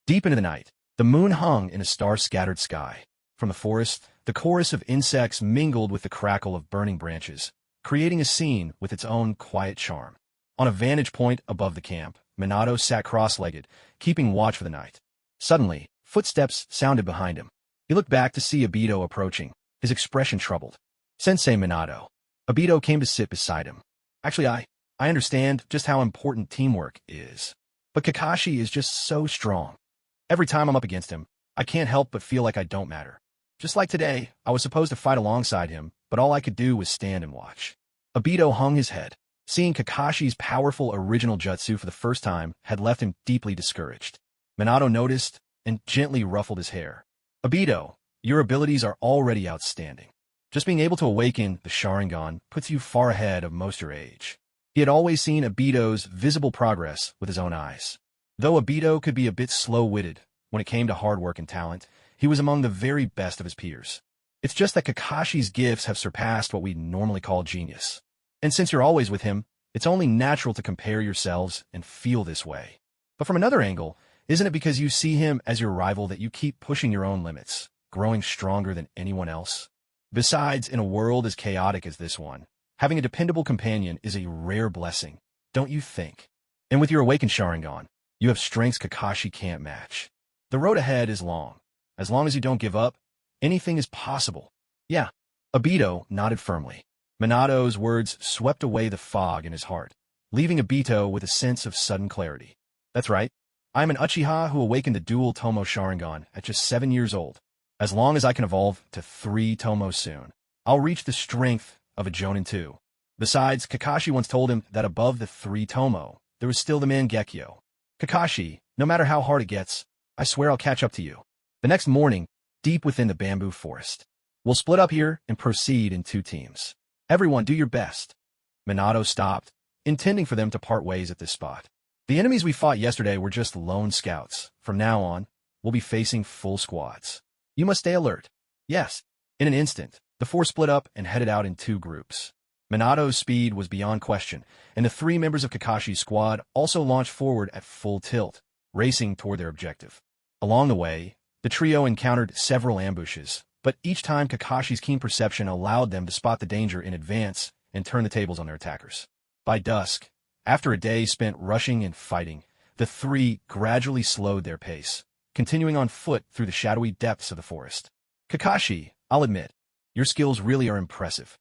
Deep into the night, the moon hung in a star-scattered sky. From the forest, the chorus of insects mingled with the crackle of burning branches, creating a scene with its own quiet charm. On a vantage point above the camp, Minato sat cross-legged, keeping watch for the night. Suddenly, footsteps sounded behind him. He looked back to see Obito approaching, his expression troubled. Sensei Minato. Obito came to sit beside him. Actually, I understand just how important teamwork is. But Kakashi is just so strong. Every time I'm up against him, I can't help but feel like I don't matter. Just like today, I was supposed to fight alongside him, but all I could do was stand and watch. Obito hung his head. Seeing Kakashi's powerful original jutsu for the first time had left him deeply discouraged. Minato noticed and gently ruffled his hair. Obito, your abilities are already outstanding. Just being able to awaken the Sharingan puts you far ahead of most your age. He had always seen Obito's visible progress with his own eyes. Though Obito could be a bit slow-witted when it came to hard work and talent, he was among the very best of his peers. It's just that Kakashi's gifts have surpassed what we normally call genius. And since you're always with him, it's only natural to compare yourselves and feel this way. But from another angle, isn't it because you see him as your rival that you keep pushing your own limits, growing stronger than anyone else? Besides, in a world as chaotic as this one, having a dependable companion is a rare blessing, don't you think? And with your awakened Sharingan, you have strengths Kakashi can't match. The road ahead is long. As long as you don't give up, anything is possible. Yeah. Obito nodded firmly. Minato's words swept away the fog in his heart, leaving Obito with a sense of sudden clarity. That's right. I am an Uchiha who awakened the dual Tomo Sharingan at just 7 years old. As long as I can evolve to 3 Tomos soon, I'll reach the strength of a Jonin too. Besides, Kakashi once told him that above the 3 Tomo, there was still the Mangekyo. Kakashi, no matter how hard it gets, I swear I'll catch up to you. The next morning, deep within the bamboo forest, we'll split up here and proceed in 2 teams. Everyone do your best. Minato stopped, intending for them to part ways at this spot. The enemies we fought yesterday were just lone scouts. From now on, we'll be facing full squads. You must stay alert. Yes. In an instant, the 4 split up and headed out in 2 groups. Minato's speed was beyond question, and the 3 members of Kakashi's squad also launched forward at full tilt, racing toward their objective. Along the way, the trio encountered several ambushes, but each time Kakashi's keen perception allowed them to spot the danger in advance and turn the tables on their attackers. By dusk, after a day spent rushing and fighting, the 3 gradually slowed their pace, continuing on foot through the shadowy depths of the forest. Kakashi, I'll admit, your skills really are impressive.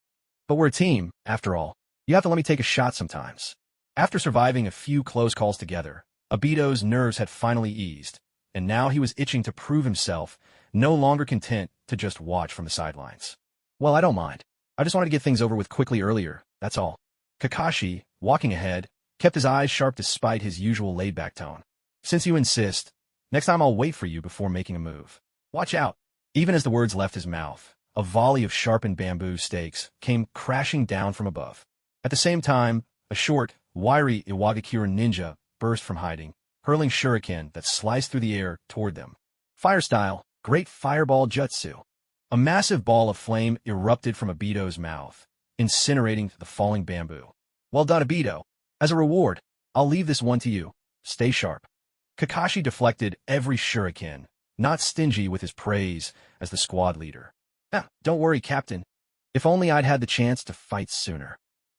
But we're a team, after all. You have to let me take a shot sometimes. After surviving a few close calls together, Obito's nerves had finally eased, and now he was itching to prove himself, no longer content to just watch from the sidelines. Well, I don't mind. I just wanted to get things over with quickly earlier, that's all. Kakashi, walking ahead, kept his eyes sharp despite his usual laid-back tone. Since you insist, next time I'll wait for you before making a move. Watch out. Even as the words left his mouth, a volley of sharpened bamboo stakes came crashing down from above. At the same time, a short, wiry Iwagakure ninja burst from hiding, hurling shuriken that sliced through the air toward them. Fire style, great fireball jutsu. A massive ball of flame erupted from Obito's mouth, incinerating the falling bamboo. Well done, Obito. As a reward, I'll leave this one to you. Stay sharp. Kakashi deflected every shuriken, not stingy with his praise as the squad leader. Don't worry, Captain. If only I'd had the chance to fight sooner.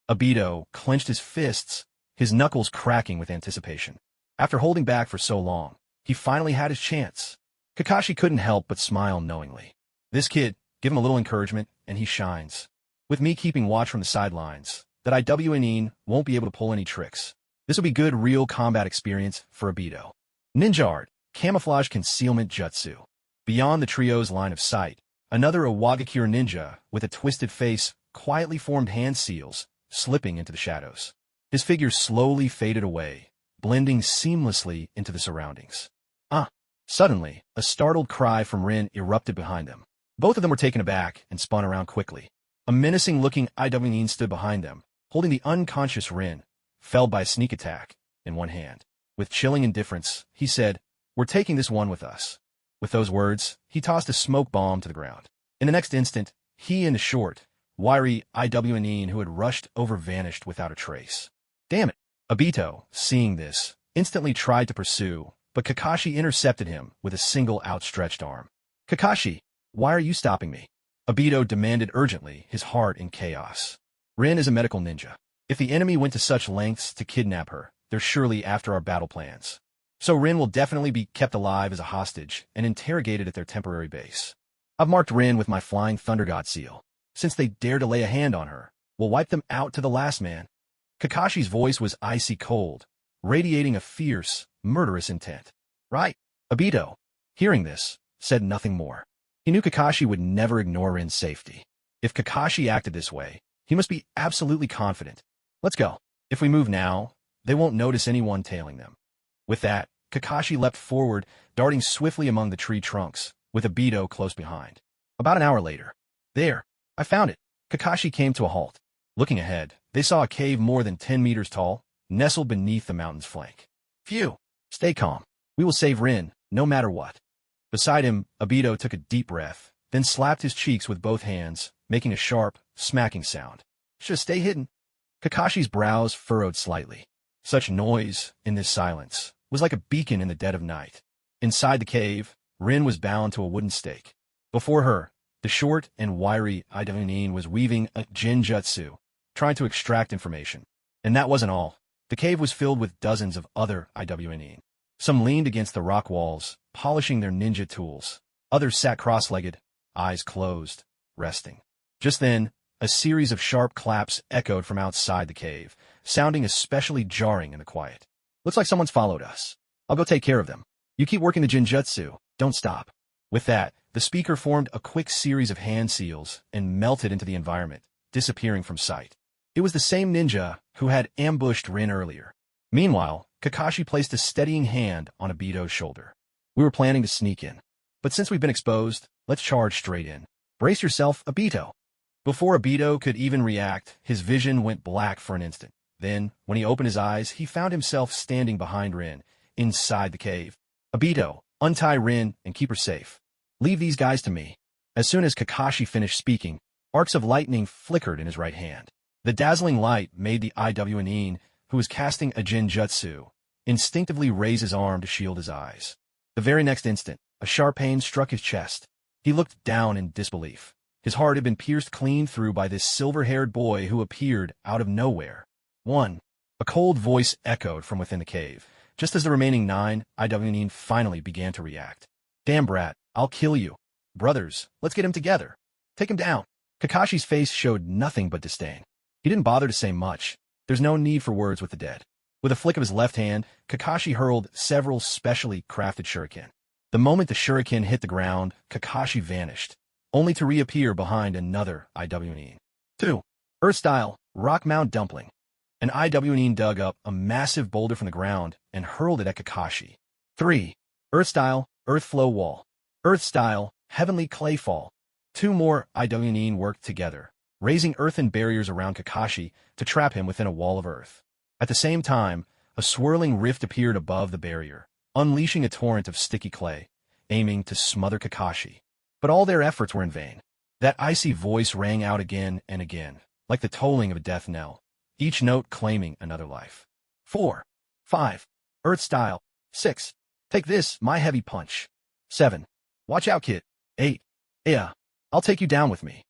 Obito clenched his fists, his knuckles cracking with anticipation. After holding back for so long, he finally had his chance. Kakashi couldn't help but smile knowingly. This kid, give him a little encouragement, and he shines. With me keeping watch from the sidelines, that IWNeen won't be able to pull any tricks. This will be good real combat experience for Obito. Ninja art, camouflage concealment jutsu. Beyond the trio's line of sight, another Iwagakure ninja with a twisted face quietly formed hand seals, slipping into the shadows. His figure slowly faded away, blending seamlessly into the surroundings. Suddenly, a startled cry from Rin erupted behind them. Both of them were taken aback and spun around quickly. A menacing-looking IWNeen stood behind them, holding the unconscious Rin, felled by a sneak attack, in one hand. With chilling indifference, he said, "We're taking this one with us." With those words, he tossed a smoke bomb to the ground. In the next instant, he and the short, wiry IWNeen who had rushed over vanished without a trace. Damn it! Obito, seeing this, instantly tried to pursue, but Kakashi intercepted him with a single outstretched arm. "Kakashi, why are you stopping me?" Obito demanded urgently, his heart in chaos. "Rin is a medical ninja. If the enemy went to such lengths to kidnap her, they're surely after our battle plans. So Rin will definitely be kept alive as a hostage and interrogated at their temporary base. I've marked Rin with my Flying Thunder God seal. Since they dare to lay a hand on her, we'll wipe them out to the last man." Kakashi's voice was icy cold, radiating a fierce, murderous intent. Right. Obito, hearing this, said nothing more. He knew Kakashi would never ignore Rin's safety. If Kakashi acted this way, he must be absolutely confident. Let's go. If we move now, they won't notice anyone tailing them. With that, Kakashi leapt forward, darting swiftly among the tree trunks, with Obito close behind. About an hour later. There, I found it. Kakashi came to a halt. Looking ahead, they saw a cave more than 10 meters tall, nestled beneath the mountain's flank. Phew! Stay calm. We will save Rin, no matter what. Beside him, Obito took a deep breath, then slapped his cheeks with both hands, making a sharp, smacking sound. Just stay hidden. Kakashi's brows furrowed slightly. Such noise, in this silence, was like a beacon in the dead of night. Inside the cave, Rin was bound to a wooden stake. Before her, the short and wiry IWNeen was weaving a genjutsu, trying to extract information. And that wasn't all. The cave was filled with dozens of other IWNeen. Some leaned against the rock walls, polishing their ninja tools. Others sat cross-legged, eyes closed, resting. Just then, a series of sharp claps echoed from outside the cave, sounding especially jarring in the quiet. Looks like someone's followed us. I'll go take care of them. You keep working the genjutsu. Don't stop. With that, the speaker formed a quick series of hand seals and melted into the environment, disappearing from sight. It was the same ninja who had ambushed Rin earlier. Meanwhile, Kakashi placed a steadying hand on Obito's shoulder. We were planning to sneak in. But since we've been exposed, let's charge straight in. Brace yourself, Obito. Before Obito could even react, his vision went black for an instant. Then, when he opened his eyes, he found himself standing behind Rin, inside the cave. Obito, untie Rin and keep her safe. Leave these guys to me. As soon as Kakashi finished speaking, arcs of lightning flickered in his right hand. The dazzling light made the IWNeen, who was casting a genjutsu, instinctively raise his arm to shield his eyes. The very next instant, a sharp pain struck his chest. He looked down in disbelief. His heart had been pierced clean through by this silver-haired boy who appeared out of nowhere. A cold voice echoed from within the cave, just as the remaining 9 IWNeen finally began to react. Damn brat, I'll kill you. Brothers, let's get him together. Take him down. Kakashi's face showed nothing but disdain. He didn't bother to say much. There's no need for words with the dead. With a flick of his left hand, Kakashi hurled several specially crafted shuriken. The moment the shuriken hit the ground, Kakashi vanished, only to reappear behind another IWN. 2. Earth-style, Rock Mound Dumpling. An IWN dug up a massive boulder from the ground and hurled it at Kakashi. 3. Earth-style, Earth Flow Wall. Earth-style, Heavenly Clay Fall. 2 more IWN worked together, raising earthen barriers around Kakashi to trap him within a wall of earth. At the same time, a swirling rift appeared above the barrier, unleashing a torrent of sticky clay, aiming to smother Kakashi. But all their efforts were in vain. That icy voice rang out again and again, like the tolling of a death knell, each note claiming another life. 4. 5. Earth-style. 6. Take this, my heavy punch. 7. Watch out, kid. 8. Yeah, I'll take you down with me.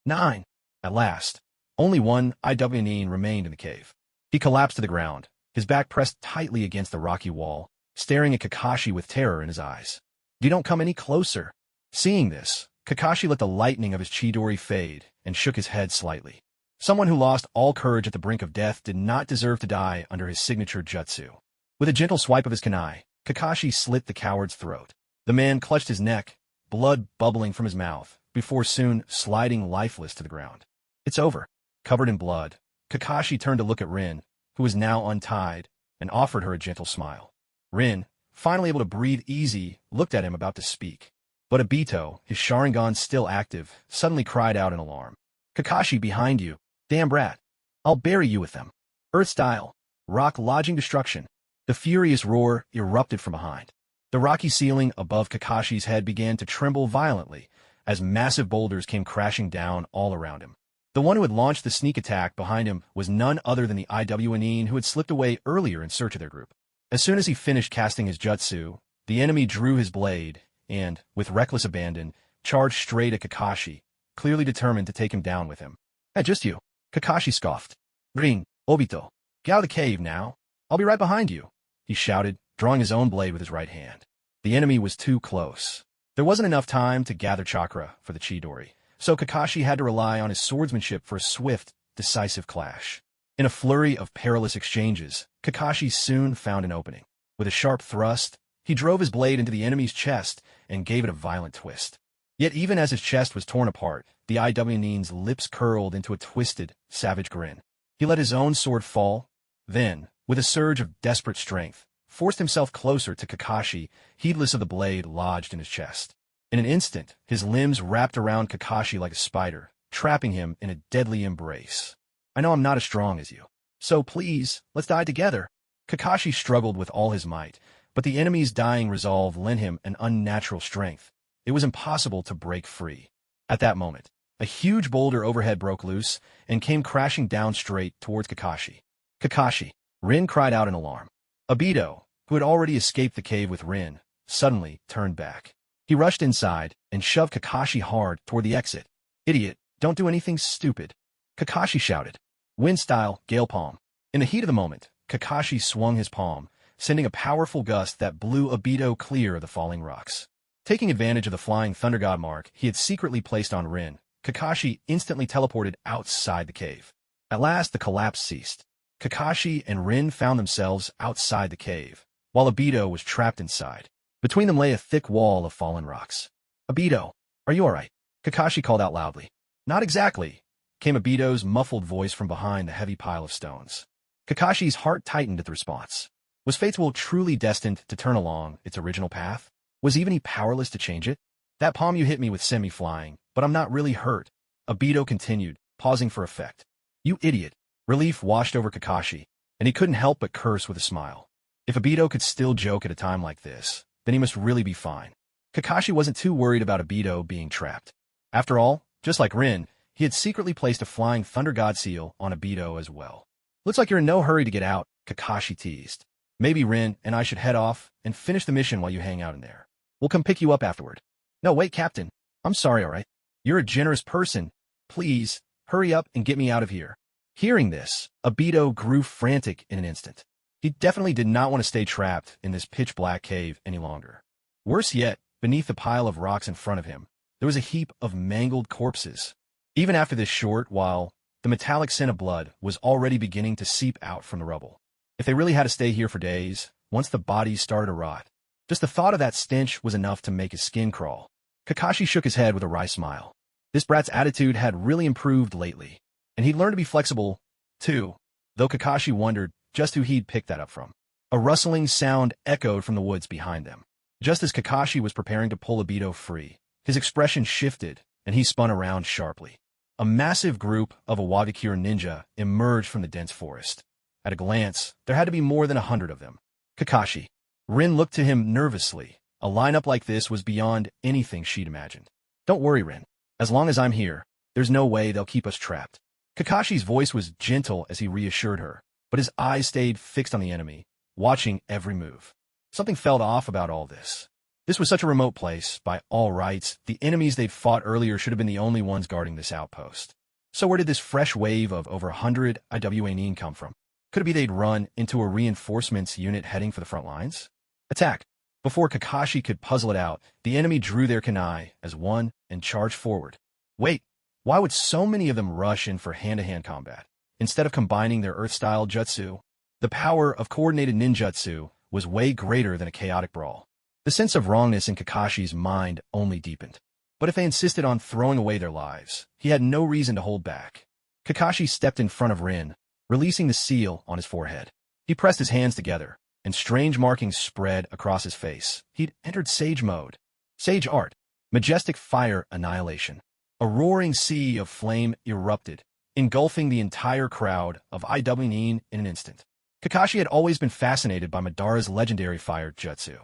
9. At last, only one IWN remained in the cave. He collapsed to the ground, his back pressed tightly against the rocky wall, staring at Kakashi with terror in his eyes. You don't come any closer. Seeing this, Kakashi let the lightning of his Chidori fade and shook his head slightly. Someone who lost all courage at the brink of death did not deserve to die under his signature jutsu. With a gentle swipe of his kunai, Kakashi slit the coward's throat. The man clutched his neck, blood bubbling from his mouth, before soon sliding lifeless to the ground. It's over. Covered in blood, Kakashi turned to look at Rin, who was now untied, and offered her a gentle smile. Rin, finally able to breathe easy, looked at him about to speak. But Obito, his Sharingan still active, suddenly cried out in alarm. Kakashi, behind you. Damn brat. I'll bury you with them. Earth-style. Rock lodging destruction. The furious roar erupted from behind. The rocky ceiling above Kakashi's head began to tremble violently as massive boulders came crashing down all around him. The one who had launched the sneak attack behind him was none other than the IWN who had slipped away earlier in search of their group. As soon as he finished casting his jutsu, the enemy drew his blade and, with reckless abandon, charged straight at Kakashi, clearly determined to take him down with him. Hey, just you. Kakashi scoffed. Rin, Obito, get out of the cave now. I'll be right behind you, he shouted, drawing his own blade with his right hand. The enemy was too close. There wasn't enough time to gather chakra for the Chidori, so Kakashi had to rely on his swordsmanship for a swift, decisive clash. In a flurry of perilous exchanges, Kakashi soon found an opening. With a sharp thrust, he drove his blade into the enemy's chest and gave it a violent twist. Yet even as his chest was torn apart, the IWN's lips curled into a twisted, savage grin. He let his own sword fall, then, with a surge of desperate strength, forced himself closer to Kakashi, heedless of the blade lodged in his chest. In an instant, his limbs wrapped around Kakashi like a spider, trapping him in a deadly embrace. I know I'm not as strong as you, so please, let's die together. Kakashi struggled with all his might, but the enemy's dying resolve lent him an unnatural strength. It was impossible to break free. At that moment, a huge boulder overhead broke loose and came crashing down straight towards Kakashi. Kakashi! Rin cried out in alarm. Obito, who had already escaped the cave with Rin, suddenly turned back. He rushed inside and shoved Kakashi hard toward the exit. Idiot, don't do anything stupid. Kakashi shouted. Wind-style, Gale Palm. In the heat of the moment, Kakashi swung his palm, sending a powerful gust that blew Obito clear of the falling rocks. Taking advantage of the flying Thunder God mark he had secretly placed on Rin, Kakashi instantly teleported outside the cave. At last, the collapse ceased. Kakashi and Rin found themselves outside the cave, while Obito was trapped inside. Between them lay a thick wall of fallen rocks. Obito, are you all right? Kakashi called out loudly. Not exactly, came Obito's muffled voice from behind the heavy pile of stones. Kakashi's heart tightened at the response. Was fate's will truly destined to turn along its original path? Was even he powerless to change it? That palm you hit me with sent me flying, but I'm not really hurt, Obito continued, pausing for effect. You idiot. Relief washed over Kakashi, and he couldn't help but curse with a smile. If Obito could still joke at a time like this, then he must really be fine. Kakashi wasn't too worried about Obito being trapped. After all, just like Rin, he had secretly placed a flying Thunder God seal on Obito as well. Looks like you're in no hurry to get out, Kakashi teased. Maybe Rin and I should head off and finish the mission while you hang out in there. We'll come pick you up afterward. No, wait, Captain. I'm sorry, all right? You're a generous person. Please, hurry up and get me out of here. Hearing this, Obito grew frantic in an instant. He definitely did not want to stay trapped in this pitch-black cave any longer. Worse yet, beneath the pile of rocks in front of him, there was a heap of mangled corpses. Even after this short while, the metallic scent of blood was already beginning to seep out from the rubble. If they really had to stay here for days, once the bodies started to rot, just the thought of that stench was enough to make his skin crawl. Kakashi shook his head with a wry smile. This brat's attitude had really improved lately, and he'd learned to be flexible, too, though Kakashi wondered just who he'd picked that up from. A rustling sound echoed from the woods behind them. Just as Kakashi was preparing to pull Obito free, his expression shifted, and he spun around sharply. A massive group of Awagakure ninja emerged from the dense forest. At a glance, there had to be more than 100 of them. Kakashi. Rin looked to him nervously. A lineup like this was beyond anything she'd imagined. Don't worry, Rin. As long as I'm here, there's no way they'll keep us trapped. Kakashi's voice was gentle as he reassured her, but his eyes stayed fixed on the enemy, watching every move. Something felt off about all this. This was such a remote place. By all rights, the enemies they'd fought earlier should have been the only ones guarding this outpost. So where did this fresh wave of over 100 IWAnin come from? Could it be they'd run into a reinforcements unit heading for the front lines? Attack! Before Kakashi could puzzle it out, the enemy drew their kunai as one and charged forward. Wait, why would so many of them rush in for hand-to-hand combat, instead of combining their Earth-style jutsu? The power of coordinated ninjutsu was way greater than a chaotic brawl. The sense of wrongness in Kakashi's mind only deepened. But if they insisted on throwing away their lives, he had no reason to hold back. Kakashi stepped in front of Rin, releasing the seal on his forehead. He pressed his hands together, and strange markings spread across his face. He'd entered Sage mode. Sage Art. Majestic Fire Annihilation. A roaring sea of flame erupted, engulfing the entire crowd of IWAnin in an instant. Kakashi had always been fascinated by Madara's legendary fire jutsu.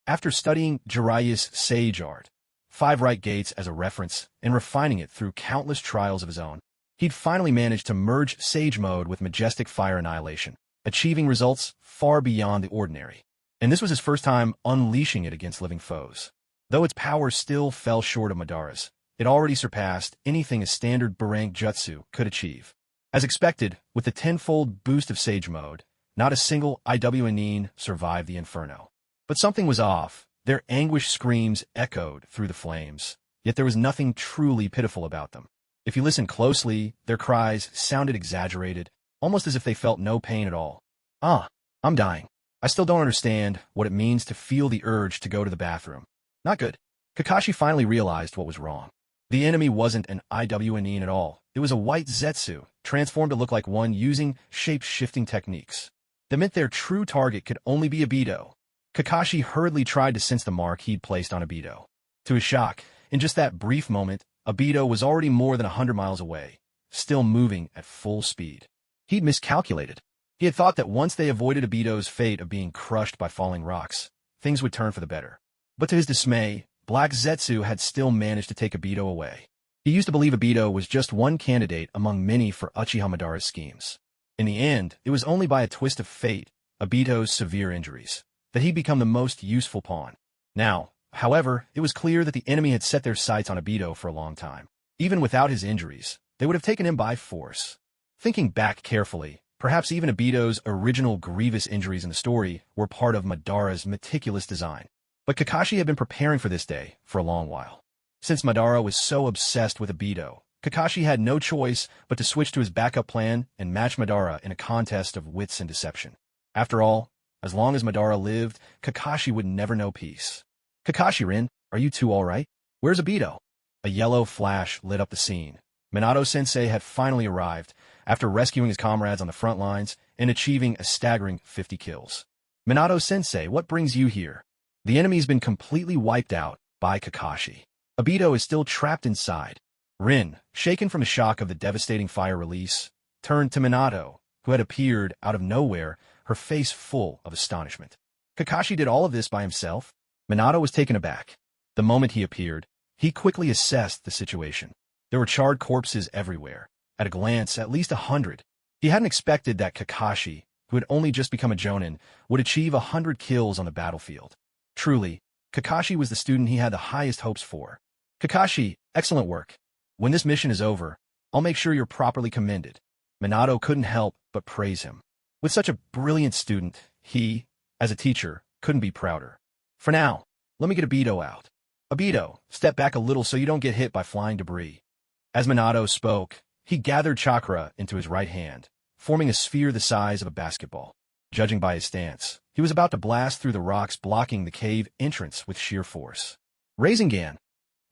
After studying Jiraiya's Sage Art, 5 Right Gates as a reference, and refining it through countless trials of his own, he'd finally managed to merge Sage Mode with Majestic Fire Annihilation, achieving results far beyond the ordinary. And this was his first time unleashing it against living foes. Though its power still fell short of Madara's, it already surpassed anything a standard Barrank Jutsu could achieve. As expected, with the tenfold boost of Sage Mode, not a single IWAnin survived the inferno. But something was off. Their anguished screams echoed through the flames, yet there was nothing truly pitiful about them. If you listened closely, their cries sounded exaggerated, almost as if they felt no pain at all. I'm dying. I still don't understand what it means to feel the urge to go to the bathroom. Not good. Kakashi finally realized what was wrong. The enemy wasn't an IWAnin at all. It was a white Zetsu, transformed to look like one using shape-shifting techniques. That meant their true target could only be Obito. Kakashi hurriedly tried to sense the mark he'd placed on Obito. To his shock, in just that brief moment, Obito was already more than 100 miles away, still moving at full speed. He'd miscalculated. He had thought that once they avoided Obito's fate of being crushed by falling rocks, things would turn for the better. But to his dismay, Black Zetsu had still managed to take Obito away. He used to believe Obito was just one candidate among many for Uchiha Madara's schemes. In the end, it was only by a twist of fate, Obito's severe injuries, that he'd become the most useful pawn. Now, however, it was clear that the enemy had set their sights on Obito for a long time. Even without his injuries, they would have taken him by force. Thinking back carefully, perhaps even Obito's original grievous injuries in the story were part of Madara's meticulous design. But Kakashi had been preparing for this day for a long while. Since Madara was so obsessed with Obito, Kakashi had no choice but to switch to his backup plan and match Madara in a contest of wits and deception. After all, as long as Madara lived, Kakashi would never know peace. Kakashi-rin, are you two all right? Where's Obito? A yellow flash lit up the scene. Minato-sensei had finally arrived, after rescuing his comrades on the front lines and achieving a staggering 50 kills. Minato-sensei, what brings you here? The enemy's been completely wiped out by Kakashi. Obito is still trapped inside. Rin, shaken from the shock of the devastating fire release, turned to Minato, who had appeared out of nowhere, her face full of astonishment. Kakashi did all of this by himself? Minato was taken aback. The moment he appeared, he quickly assessed the situation. There were charred corpses everywhere. At a glance, at least 100. He hadn't expected that Kakashi, who had only just become a jonin, would achieve 100 kills on the battlefield. Truly, Kakashi was the student he had the highest hopes for. Kakashi, excellent work. When this mission is over, I'll make sure you're properly commended. Minato couldn't help but praise him. With such a brilliant student, he, as a teacher, couldn't be prouder. For now, let me get Obito out. Obito, step back a little so you don't get hit by flying debris. As Minato spoke, he gathered chakra into his right hand, forming a sphere the size of a basketball. judging by his stance. He was about to blast through the rocks blocking the cave entrance with sheer force. Rasengan.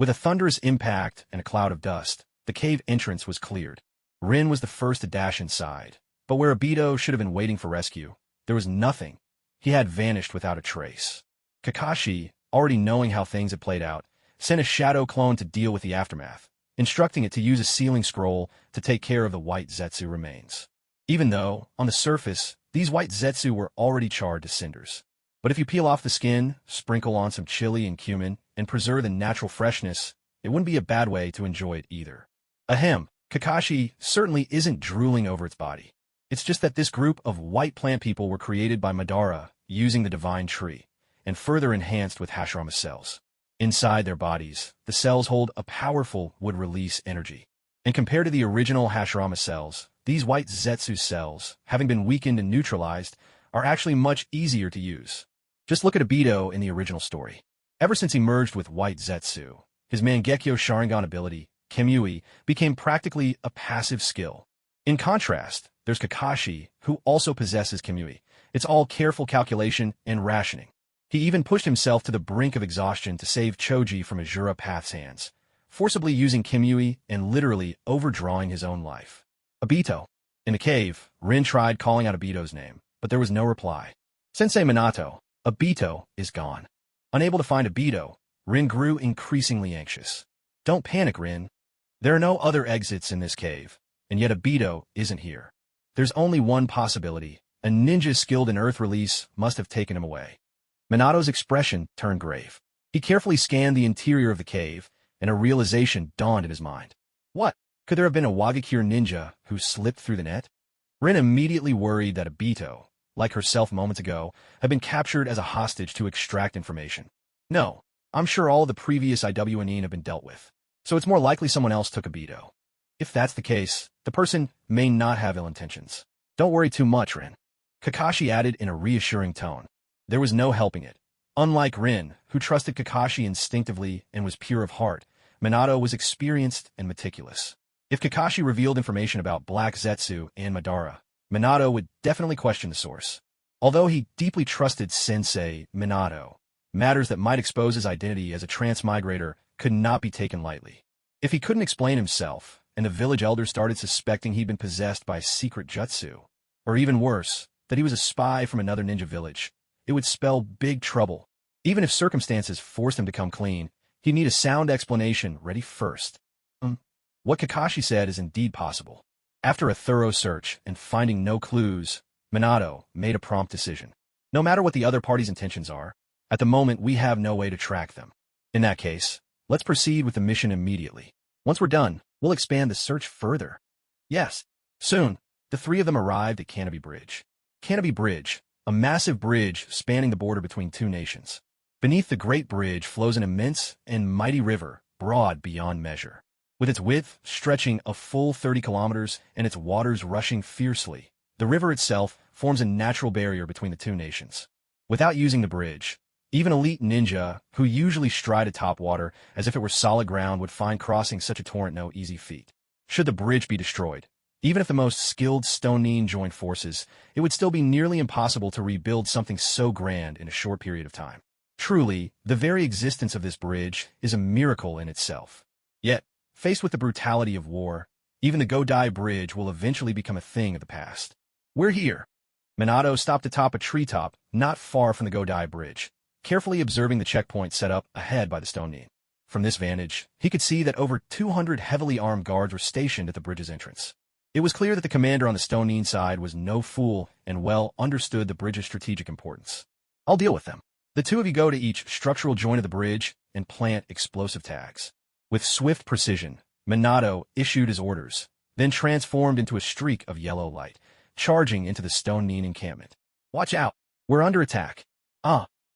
With a thunderous impact and a cloud of dust, the cave entrance was cleared. Rin was the first to dash inside, but where Obito should have been waiting for rescue, there was nothing. He had vanished without a trace. Kakashi, already knowing how things had played out, sent a shadow clone to deal with the aftermath, instructing it to use a sealing scroll to take care of the white Zetsu remains. Even though, on the surface, these white Zetsu were already charred to cinders. But if you peel off the skin, sprinkle on some chili and cumin, and preserve the natural freshness, it wouldn't be a bad way to enjoy it either. Ahem, Kakashi certainly isn't drooling over its body. It's just that this group of white plant people were created by Madara using the divine tree, and further enhanced with Hashirama cells. Inside their bodies, the cells hold a powerful would-release energy. And compared to the original Hashirama cells, these white Zetsu cells, having been weakened and neutralized, are actually much easier to use. Just look at Obito in the original story. Ever since he merged with white Zetsu, his Mangekyo Sharingan ability, Kimui, became practically a passive skill. In contrast, there's Kakashi, who also possesses Kimui. It's all careful calculation and rationing. He even pushed himself to the brink of exhaustion to save Choji from Azura Path's hands, forcibly using Kimui and literally overdrawing his own life. Obito. In the cave, Rin tried calling out Obito's name, but there was no reply. Sensei Minato, Obito is gone. Unable to find Obito, Rin grew increasingly anxious. Don't panic, Rin. There are no other exits in this cave, and yet Obito isn't here. There's only one possibility. A ninja skilled in earth release must have taken him away. Minato's expression turned grave. He carefully scanned the interior of the cave, and a realization dawned in his mind. What? Could there have been a Wagakure ninja who slipped through the net? Rin immediately worried that Obito, like herself moments ago, had been captured as a hostage to extract information. No, I'm sure all the previous IWNE have been dealt with, so it's more likely someone else took Obito. If that's the case, the person may not have ill intentions. Don't worry too much, Rin. Kakashi added in a reassuring tone. There was no helping it. Unlike Rin, who trusted Kakashi instinctively and was pure of heart, Minato was experienced and meticulous. If Kakashi revealed information about Black Zetsu and Madara, Minato would definitely question the source. Although he deeply trusted Sensei Minato, matters that might expose his identity as a transmigrator could not be taken lightly. If he couldn't explain himself, and the village elders started suspecting he'd been possessed by a secret jutsu, or even worse, that he was a spy from another ninja village, it would spell big trouble. Even if circumstances forced him to come clean, he'd need a sound explanation ready first. What Kakashi said is indeed possible. After a thorough search and finding no clues, Minato made a prompt decision. No matter what the other party's intentions are, at the moment we have no way to track them. In that case, let's proceed with the mission immediately. Once we're done, we'll expand the search further. Yes. Soon, the three of them arrived at Canopy Bridge. Canopy Bridge, a massive bridge spanning the border between two nations. Beneath the Great Bridge flows an immense and mighty river, broad beyond measure. With its width stretching a full 30 kilometers and its waters rushing fiercely, the river itself forms a natural barrier between the two nations. Without using the bridge, even elite ninja, who usually stride atop water as if it were solid ground, would find crossing such a torrent no easy feat. Should the bridge be destroyed, even if the most skilled Stone Nin joined forces, it would still be nearly impossible to rebuild something so grand in a short period of time. Truly, the very existence of this bridge is a miracle in itself. Yet, faced with the brutality of war, even the Godai Bridge will eventually become a thing of the past. We're here. Minato stopped atop a treetop not far from the Godai Bridge, carefully observing the checkpoint set up ahead by the Stone Nin. From this vantage, he could see that over 200 heavily armed guards were stationed at the bridge's entrance. It was clear that the commander on the Stone Nin side was no fool and well understood the bridge's strategic importance. I'll deal with them. The two of you go to each structural joint of the bridge and plant explosive tags. With swift precision, Minato issued his orders, then transformed into a streak of yellow light, charging into the Stone Nin encampment. Watch out! We're under attack.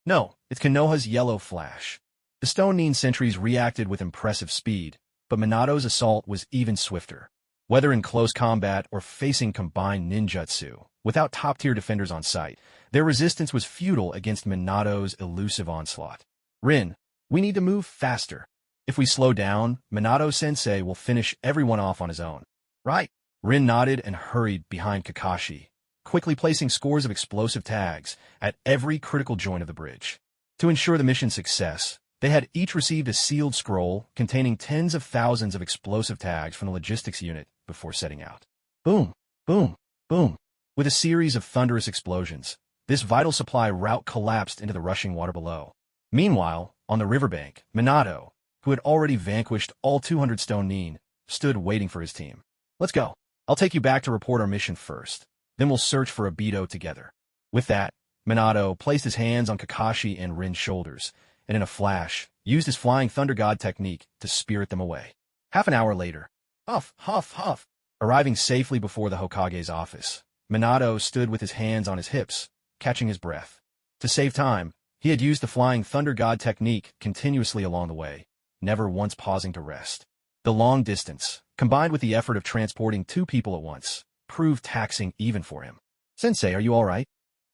No, it's Konoha's yellow flash. The Stone Nin sentries reacted with impressive speed, but Minato's assault was even swifter. Whether in close combat or facing combined ninjutsu, without top-tier defenders on site, their resistance was futile against Minato's elusive onslaught. Rin, we need to move faster. If we slow down, Minato-sensei will finish everyone off on his own. Right? Rin nodded and hurried behind Kakashi, quickly placing scores of explosive tags at every critical joint of the bridge. To ensure the mission's success, they had each received a sealed scroll containing tens of thousands of explosive tags from the logistics unit before setting out. Boom, boom, boom. With a series of thunderous explosions, this vital supply route collapsed into the rushing water below. Meanwhile, on the riverbank, Minato, who had already vanquished all 200 stone nin, stood waiting for his team. Let's go. I'll take you back to report our mission first. Then we'll search for Obito together. With that, Minato placed his hands on Kakashi and Rin's shoulders, and in a flash, used his Flying Thunder God technique to spirit them away. Half an hour later, huff, huff, huff, arriving safely before the Hokage's office, Minato stood with his hands on his hips, catching his breath. To save time, he had used the Flying Thunder God technique continuously along the way, never once pausing to rest. The long distance, combined with the effort of transporting two people at once, proved taxing even for him. "Sensei, are you all right?"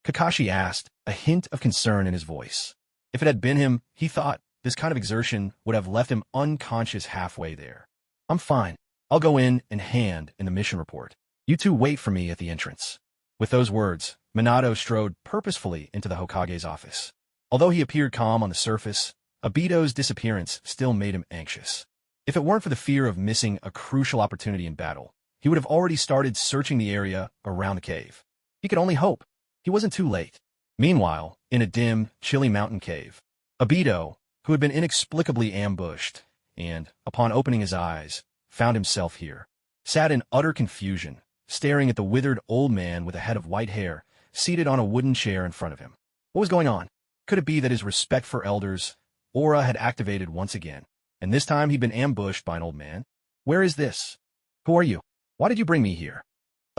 Kakashi asked, a hint of concern in his voice. If it had been him, he thought this kind of exertion would have left him unconscious halfway there. "I'm fine. I'll go in and hand in the mission report. You two wait for me at the entrance." With those words, Minato strode purposefully into the Hokage's office. Although he appeared calm on the surface, Obito's disappearance still made him anxious. If it weren't for the fear of missing a crucial opportunity in battle, he would have already started searching the area around the cave. He could only hope. He wasn't too late. Meanwhile, in a dim, chilly mountain cave, Obito, who had been inexplicably ambushed, and, upon opening his eyes, found himself here, sat in utter confusion, staring at the withered old man with a head of white hair, seated on a wooden chair in front of him. What was going on? Could it be that his respect for elders, aura had activated once again, and this time he'd been ambushed by an old man? Where is this? Who are you? Why did you bring me here?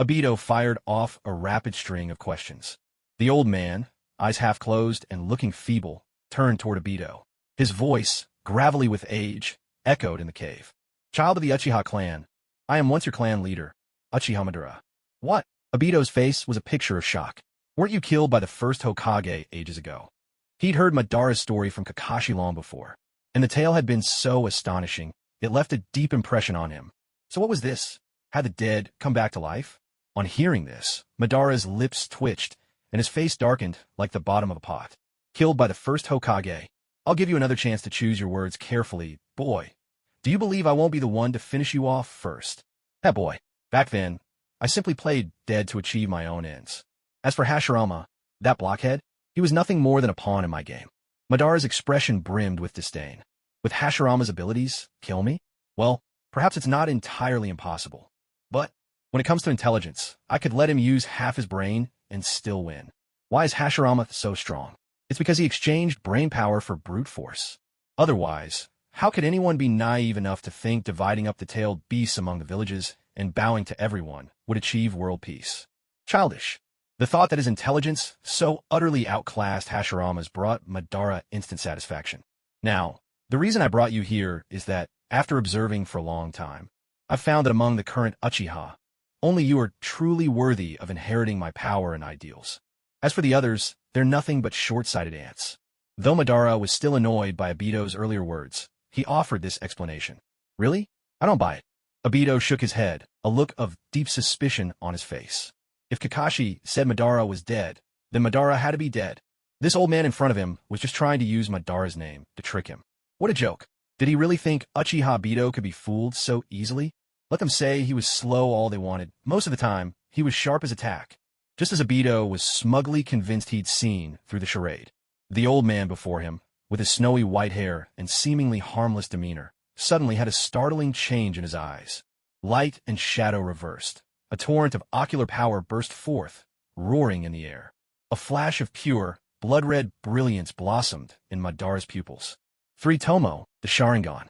Obito fired off a rapid string of questions. The old man, eyes half closed and looking feeble, turned toward Obito. His voice, gravelly with age, echoed in the cave. "Child of the Uchiha clan, I am once your clan leader, Uchiha Madara." "What?" Obito's face was a picture of shock. "Weren't you killed by the first Hokage ages ago?" He'd heard Madara's story from Kakashi long before, and the tale had been so astonishing, it left a deep impression on him. So what was this? Had the dead come back to life? On hearing this, Madara's lips twitched, and his face darkened like the bottom of a pot. "Killed by the first Hokage. I'll give you another chance to choose your words carefully, boy. Do you believe I won't be the one to finish you off first?" That boy. Back then, I simply played dead to achieve my own ends. As for Hashirama, that blockhead, he was nothing more than a pawn in my game. Madara's expression brimmed with disdain. With Hashirama's abilities, kill me? Well, perhaps it's not entirely impossible. But, when it comes to intelligence, I could let him use half his brain and still win. Why is Hashirama so strong? It's because he exchanged brain power for brute force. Otherwise, how could anyone be naive enough to think dividing up the tailed beasts among the villages and bowing to everyone would achieve world peace? Childish. The thought that his intelligence so utterly outclassed Hashirama's brought Madara instant satisfaction. Now, the reason I brought you here is that, after observing for a long time, I've found that among the current Uchiha, only you are truly worthy of inheriting my power and ideals. As for the others, they're nothing but short-sighted ants. Though Madara was still annoyed by Obito's earlier words, he offered this explanation. Really? I don't buy it. Obito shook his head, a look of deep suspicion on his face. If Kakashi said Madara was dead, then Madara had to be dead. This old man in front of him was just trying to use Madara's name to trick him. What a joke. Did he really think Uchiha Obito could be fooled so easily? Let them say he was slow all they wanted. Most of the time, he was sharp as a tack, just as Obito was smugly convinced he'd seen through the charade. The old man before him, with his snowy white hair and seemingly harmless demeanor, suddenly had a startling change in his eyes. Light and shadow reversed. A torrent of ocular power burst forth, roaring in the air. A flash of pure, blood-red brilliance blossomed in Madara's pupils. "Three Tomo, the Sharingan.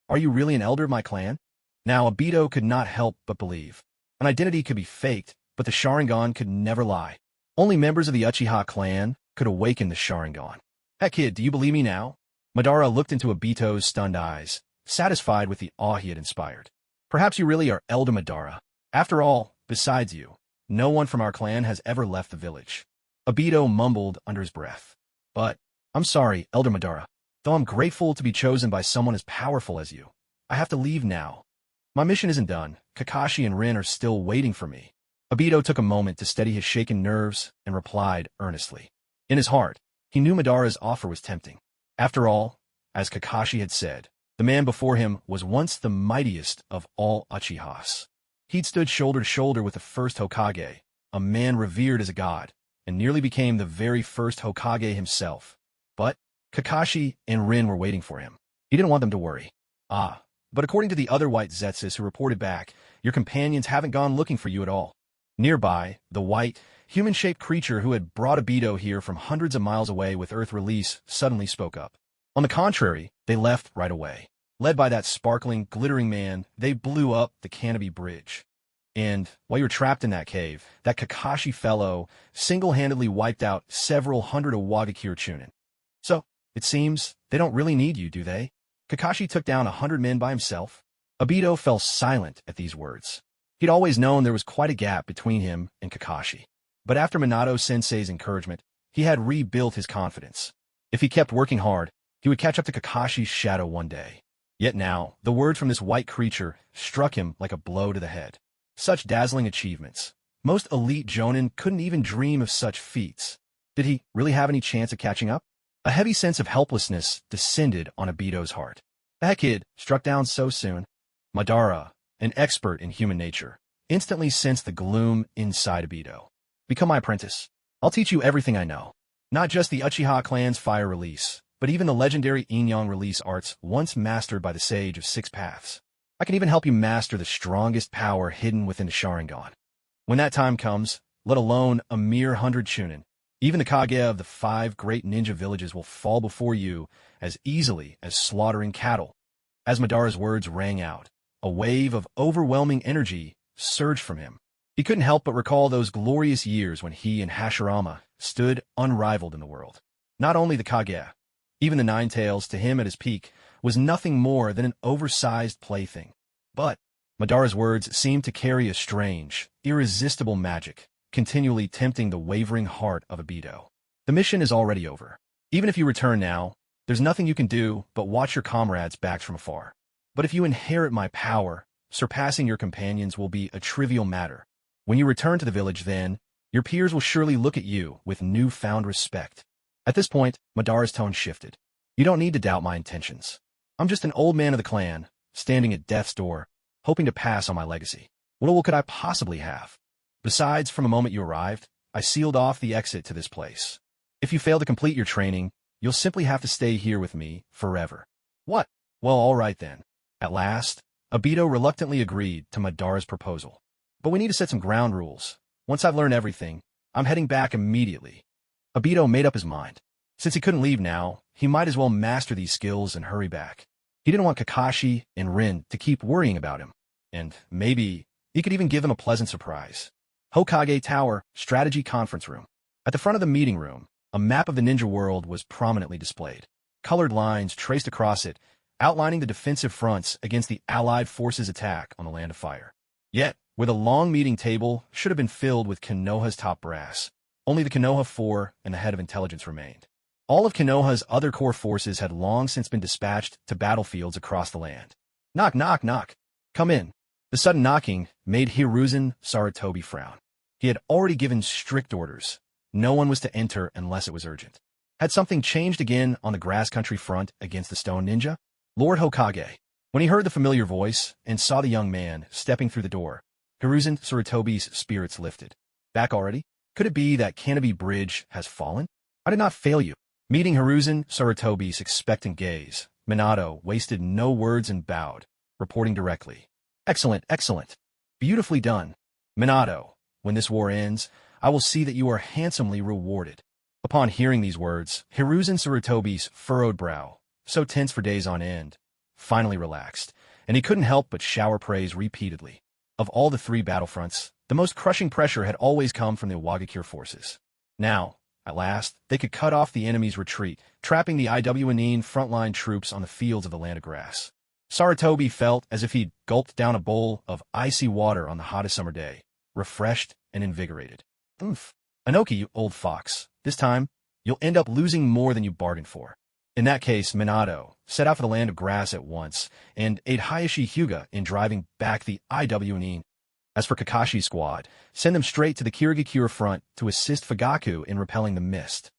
Are you really an elder of my clan?" Now Obito could not help but believe. An identity could be faked, but the Sharingan could never lie. Only members of the Uchiha clan could awaken the Sharingan. "Heck kid, do you believe me now?" Madara looked into Obito's stunned eyes, satisfied with the awe he had inspired. "Perhaps you really are Elder Madara. After all, besides you, no one from our clan has ever left the village." Obito mumbled under his breath. "But, I'm sorry, Elder Madara. Though I'm grateful to be chosen by someone as powerful as you, I have to leave now. My mission isn't done. Kakashi and Rin are still waiting for me." Obito took a moment to steady his shaken nerves and replied earnestly. In his heart, he knew Madara's offer was tempting. After all, as Kakashi had said, the man before him was once the mightiest of all Uchihas. He'd stood shoulder to shoulder with the first Hokage, a man revered as a god, and nearly became the very first Hokage himself. But Kakashi and Rin were waiting for him. He didn't want them to worry. But according to the other white Zetsus who reported back, your companions haven't gone looking for you at all. Nearby, the white, human-shaped creature who had brought Obito here from hundreds of miles away with Earth release suddenly spoke up. On the contrary, they left right away. Led by that sparkling, glittering man, they blew up the Canopy Bridge. And, while you were trapped in that cave, that Kakashi fellow single-handedly wiped out several hundred of Wagakure Chunin. So, it seems, they don't really need you, do they? Kakashi took down 100 men by himself? Obito fell silent at these words. He'd always known there was quite a gap between him and Kakashi. But after Minato-sensei's encouragement, he had rebuilt his confidence. If he kept working hard, he would catch up to Kakashi's shadow one day. Yet now, the words from this white creature struck him like a blow to the head. Such dazzling achievements. Most elite jonin couldn't even dream of such feats. Did he really have any chance of catching up? A heavy sense of helplessness descended on Obito's heart. That kid, struck down so soon. Madara, an expert in human nature, instantly sensed the gloom inside Obito. Become my apprentice. I'll teach you everything I know. Not just the Uchiha clan's fire release, but even the legendary Inyang release arts once mastered by the Sage of Six Paths. I can even help you master the strongest power hidden within the Sharingan. When that time comes, let alone a mere 100 Chunin, even the Kage of the 5 great ninja villages will fall before you as easily as slaughtering cattle. As Madara's words rang out, a wave of overwhelming energy surged from him. He couldn't help but recall those glorious years when he and Hashirama stood unrivaled in the world. Not only the Kage, even the Nine Tails to him at his peak was nothing more than an oversized plaything. But Madara's words seemed to carry a strange, irresistible magic, continually tempting the wavering heart of Obito. The mission is already over. Even if you return now, there's nothing you can do but watch your comrades backed from afar. But if you inherit my power, surpassing your companions will be a trivial matter. When you return to the village then, your peers will surely look at you with newfound respect. At this point, Madara's tone shifted. You don't need to doubt my intentions. I'm just an old man of the clan, standing at death's door, hoping to pass on my legacy. What all could I possibly have? Besides, from the moment you arrived, I sealed off the exit to this place. If you fail to complete your training, you'll simply have to stay here with me forever. What? Well, all right then. At last, Obito reluctantly agreed to Madara's proposal. But we need to set some ground rules. Once I've learned everything, I'm heading back immediately. Obito made up his mind. Since he couldn't leave now, he might as well master these skills and hurry back. He didn't want Kakashi and Rin to keep worrying about him. And maybe he could even give them a pleasant surprise. Hokage Tower, Strategy Conference Room. At the front of the meeting room, a map of the ninja world was prominently displayed. Colored lines traced across it, outlining the defensive fronts against the Allied forces' attack on the Land of Fire. Yet, where the long meeting table should have been filled with Konoha's top brass, only the Konoha 4 and the head of intelligence remained. All of Konoha's other core forces had long since been dispatched to battlefields across the land. Knock, knock, knock. Come in. The sudden knocking made Hiruzen Sarutobi frown. He had already given strict orders. No one was to enter unless it was urgent. Had something changed again on the grass country front against the stone ninja? Lord Hokage. When he heard the familiar voice and saw the young man stepping through the door, Hiruzen Sarutobi's spirits lifted. Back already? Could it be that Canopy Bridge has fallen? I did not fail you. Meeting Hiruzen Sarutobi's expectant gaze, Minato wasted no words and bowed, reporting directly. Excellent, excellent. Beautifully done. Minato, when this war ends, I will see that you are handsomely rewarded. Upon hearing these words, Hiruzen Sarutobi's furrowed brow, so tense for days on end, finally relaxed, and he couldn't help but shower praise repeatedly. Of all the 3 battlefronts, the most crushing pressure had always come from the Wagakure forces. Now, at last, they could cut off the enemy's retreat, trapping the Iwnin frontline troops on the fields of the Land of Grass. Sarutobi felt as if he'd gulped down a bowl of icy water on the hottest summer day, refreshed and invigorated. Oof. Anoki, you old fox. This time, you'll end up losing more than you bargained for. In that case, Minato set out for the Land of Grass at once and aid Hayashi Hyuga in driving back the Iwnin. As for Kakashi's squad, send them straight to the Kirigakure front to assist Fugaku in repelling the mist.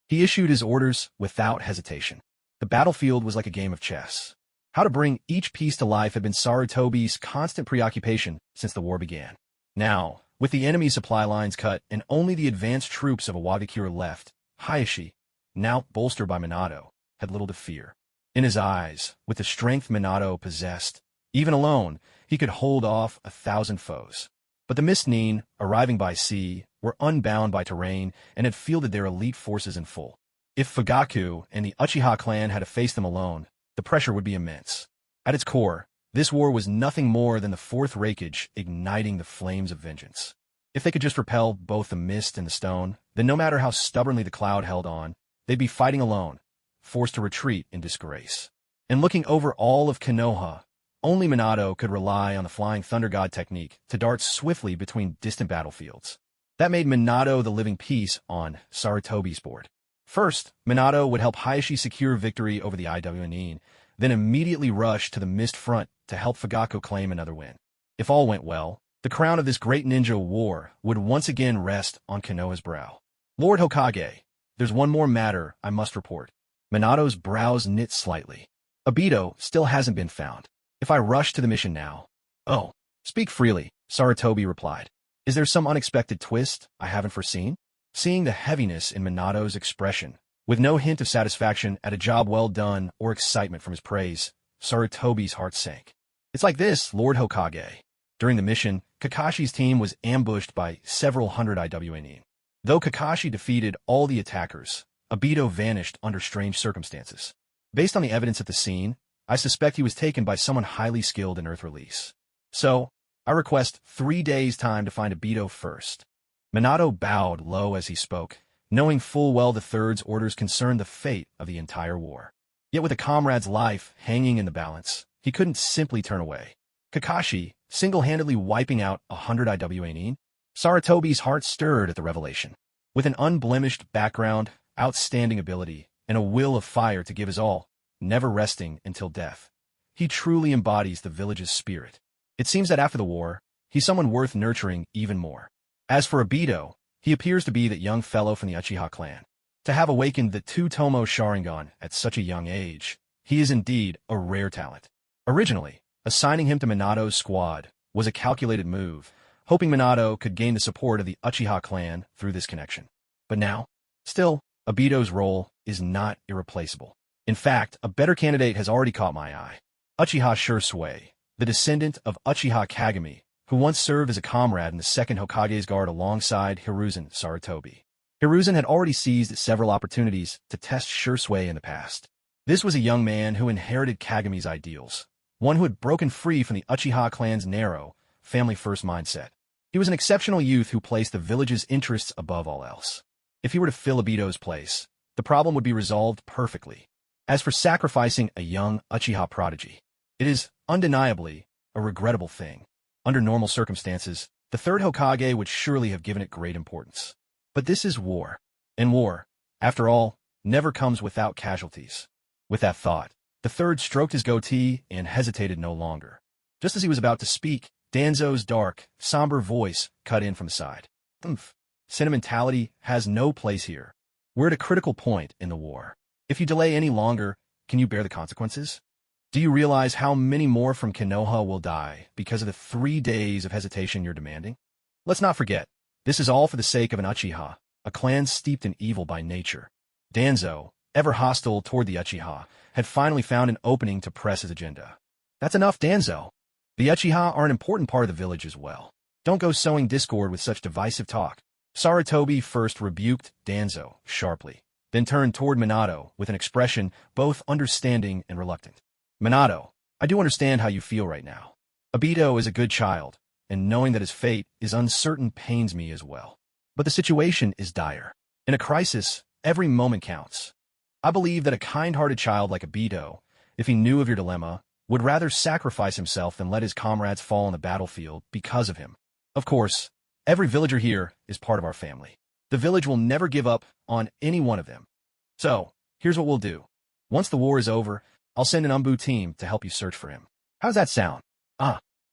He issued his orders without hesitation. The battlefield was like a game of chess. How to bring each piece to life had been Sarutobi's constant preoccupation since the war began. Now, with the enemy supply lines cut and only the advanced troops of Iwagakure left, Hayashi, now bolstered by Minato, had little to fear. In his eyes, with the strength Minato possessed, even alone, he could hold off 1,000 foes. But the Mist Nin, arriving by sea, were unbound by terrain and had fielded their elite forces in full. If Fugaku and the Uchiha clan had to face them alone, the pressure would be immense. At its core, this war was nothing more than the fourth Raikage igniting the flames of vengeance. If they could just repel both the mist and the stone, then no matter how stubbornly the cloud held on, they'd be fighting alone, forced to retreat in disgrace. And looking over all of Konoha, only Minato could rely on the Flying Thunder God technique to dart swiftly between distant battlefields. That made Minato the living piece on Sarutobi's board. First, Minato would help Hayashi secure victory over the Nin, then immediately rush to the Mist Front to help Fugaku claim another win. If all went well, the crown of this great ninja war would once again rest on Konoha's brow. Lord Hokage, there's one more matter I must report. Minato's brows knit slightly. Obito still hasn't been found. If I rush to the mission now... Oh, speak freely, Sarutobi replied. Is there some unexpected twist I haven't foreseen? Seeing the heaviness in Minato's expression, with no hint of satisfaction at a job well done or excitement from his praise, Sarutobi's heart sank. It's like this, Lord Hokage. During the mission, Kakashi's team was ambushed by several hundred Iwnin. Though Kakashi defeated all the attackers, Obito vanished under strange circumstances. Based on the evidence at the scene, I suspect he was taken by someone highly skilled in Earth release. So, I request 3 days' time to find Obito first. Minato bowed low as he spoke, knowing full well the Third's orders concerned the fate of the entire war. Yet with a comrade's life hanging in the balance, he couldn't simply turn away. Kakashi, single-handedly wiping out 100 Iwnin? Sarutobi's heart stirred at the revelation. With an unblemished background, outstanding ability, and a will of fire to give his all, never resting until death, he truly embodies the village's spirit. It seems that after the war, he's someone worth nurturing even more. As for Obito, he appears to be that young fellow from the Uchiha clan. To have awakened the Two-Tomo Sharingan at such a young age, he is indeed a rare talent. Originally, assigning him to Minato's squad was a calculated move, hoping Minato could gain the support of the Uchiha clan through this connection. But now, still, Obito's role is not irreplaceable. In fact, a better candidate has already caught my eye. Uchiha Shursui, the descendant of Uchiha Kagami, who once served as a comrade in the second Hokage's guard alongside Hiruzen Sarutobi. Hiruzen had already seized several opportunities to test Shursui in the past. This was a young man who inherited Kagami's ideals, one who had broken free from the Uchiha clan's narrow, family-first mindset. He was an exceptional youth who placed the village's interests above all else. If he were to fill Obito's place, the problem would be resolved perfectly. As for sacrificing a young Uchiha prodigy, it is, undeniably, a regrettable thing. Under normal circumstances, the third Hokage would surely have given it great importance. But this is war. And war, after all, never comes without casualties. With that thought, the third stroked his goatee and hesitated no longer. Just as he was about to speak, Danzo's dark, somber voice cut in from the side. Sentimentality has no place here. We're at a critical point in the war. If you delay any longer, can you bear the consequences? Do you realize how many more from Konoha will die because of the 3 days of hesitation you're demanding? Let's not forget, this is all for the sake of an Uchiha, a clan steeped in evil by nature. Danzo, ever hostile toward the Uchiha, had finally found an opening to press his agenda. That's enough, Danzo. The Uchiha are an important part of the village as well. Don't go sowing discord with such divisive talk. Sarutobi first rebuked Danzo sharply, then turned toward Minato with an expression both understanding and reluctant. Minato, I do understand how you feel right now. Obito is a good child, and knowing that his fate is uncertain pains me as well. But the situation is dire. In a crisis, every moment counts. I believe that a kind-hearted child like Obito, if he knew of your dilemma, would rather sacrifice himself than let his comrades fall on the battlefield because of him. Of course, every villager here is part of our family. The village will never give up on any one of them. So, here's what we'll do. Once the war is over, I'll send an Umbu team to help you search for him. How's that sound?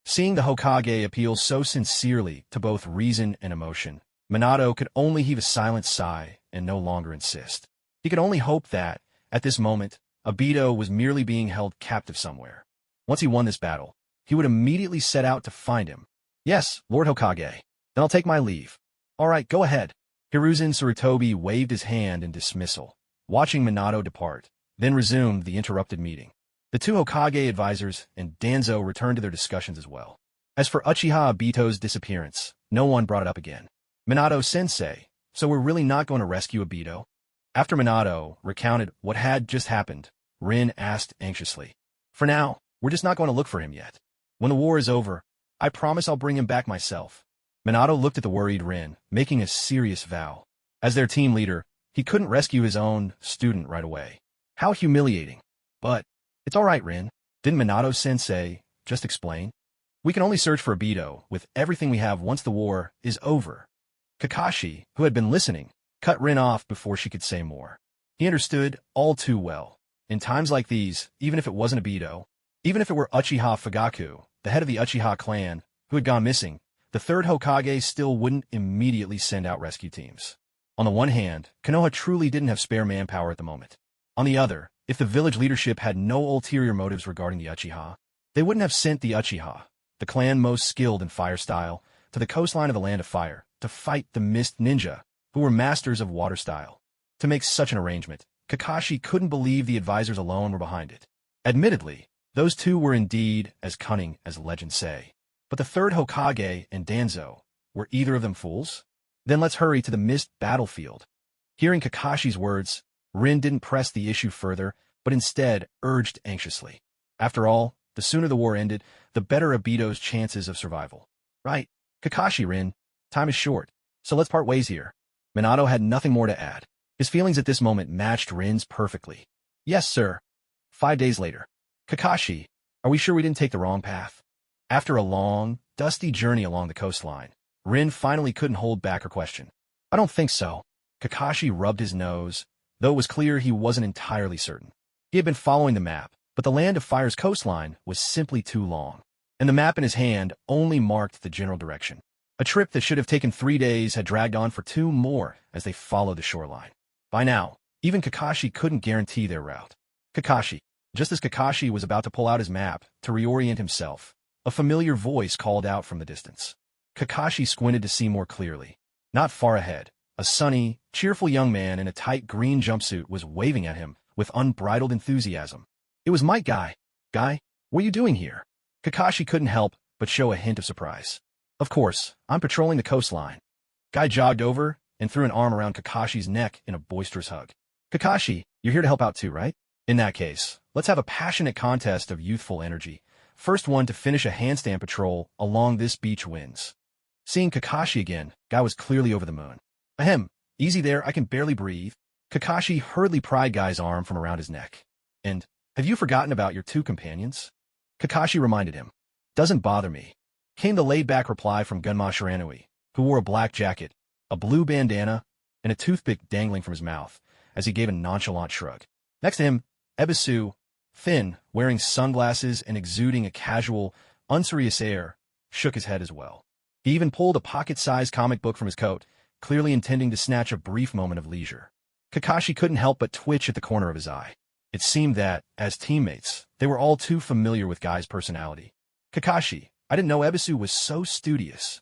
Seeing the Hokage appeal so sincerely to both reason and emotion, Minato could only heave a silent sigh and no longer insist. He could only hope that, at this moment, Obito was merely being held captive somewhere. Once he won this battle, he would immediately set out to find him. Yes, Lord Hokage. Then I'll take my leave. All right, go ahead. Hiruzen Sarutobi waved his hand in dismissal, watching Minato depart, then resumed the interrupted meeting. The two Hokage advisors and Danzo returned to their discussions as well. As for Uchiha Obito's disappearance, no one brought it up again. Minato-sensei, so we're really not going to rescue Obito? After Minato recounted what had just happened, Rin asked anxiously. For now, we're just not going to look for him yet. When the war is over, I promise I'll bring him back myself. Minato looked at the worried Rin, making a serious vow. As their team leader, he couldn't rescue his own student right away. How humiliating. But, it's all right, Rin. Didn't Minato-sensei just explain? We can only search for Obito with everything we have once the war is over. Kakashi, who had been listening, cut Rin off before she could say more. He understood all too well. In times like these, even if it wasn't Obito, even if it were Uchiha Fugaku, the head of the Uchiha clan, who had gone missing, the third Hokage still wouldn't immediately send out rescue teams. On the one hand, Konoha truly didn't have spare manpower at the moment. On the other, if the village leadership had no ulterior motives regarding the Uchiha, they wouldn't have sent the Uchiha, the clan most skilled in fire style, to the coastline of the Land of Fire to fight the Mist Ninja, who were masters of water style. To make such an arrangement, Kakashi couldn't believe the advisors alone were behind it. Admittedly, those two were indeed as cunning as legends say. But the third Hokage and Danzo, were either of them fools? Then let's hurry to the Mist battlefield. Hearing Kakashi's words, Rin didn't press the issue further, but instead urged anxiously. After all, the sooner the war ended, the better Obito's chances of survival. Right, Kakashi, Rin, time is short, so let's part ways here. Minato had nothing more to add. His feelings at this moment matched Rin's perfectly. Yes, sir. 5 days later. Kakashi, are we sure we didn't take the wrong path? After a long, dusty journey along the coastline, Rin finally couldn't hold back her question. I don't think so. Kakashi rubbed his nose, though it was clear he wasn't entirely certain. He had been following the map, but the Land of Fire's coastline was simply too long, and the map in his hand only marked the general direction. A trip that should have taken 3 days had dragged on for 2 more as they followed the shoreline. By now, even Kakashi couldn't guarantee their route. Kakashi. Just as Kakashi was about to pull out his map to reorient himself, a familiar voice called out from the distance. Kakashi squinted to see more clearly. Not far ahead, a sunny, cheerful young man in a tight green jumpsuit was waving at him with unbridled enthusiasm. It was Mike Guy. Guy, what are you doing here? Kakashi couldn't help but show a hint of surprise. Of course, I'm patrolling the coastline. Guy jogged over and threw an arm around Kakashi's neck in a boisterous hug. Kakashi, you're here to help out too, right? In that case, let's have a passionate contest of youthful energy. First one to finish a handstand patrol along this beach wins. Seeing Kakashi again, Guy was clearly over the moon. Ahem, easy there, I can barely breathe. Kakashi hurriedly pried Guy's arm from around his neck. And, have you forgotten about your 2 companions? Kakashi reminded him. Doesn't bother me. Came the laid-back reply from Gunma Shiranui, who wore a black jacket, a blue bandana, and a toothpick dangling from his mouth, as he gave a nonchalant shrug. Next to him, Ebisu, thin, wearing sunglasses and exuding a casual, unserious air, shook his head as well. He even pulled a pocket-sized comic book from his coat, clearly intending to snatch a brief moment of leisure. Kakashi couldn't help but twitch at the corner of his eye. It seemed that, as teammates, they were all too familiar with Guy's personality. Kakashi, I didn't know Ebisu was so studious.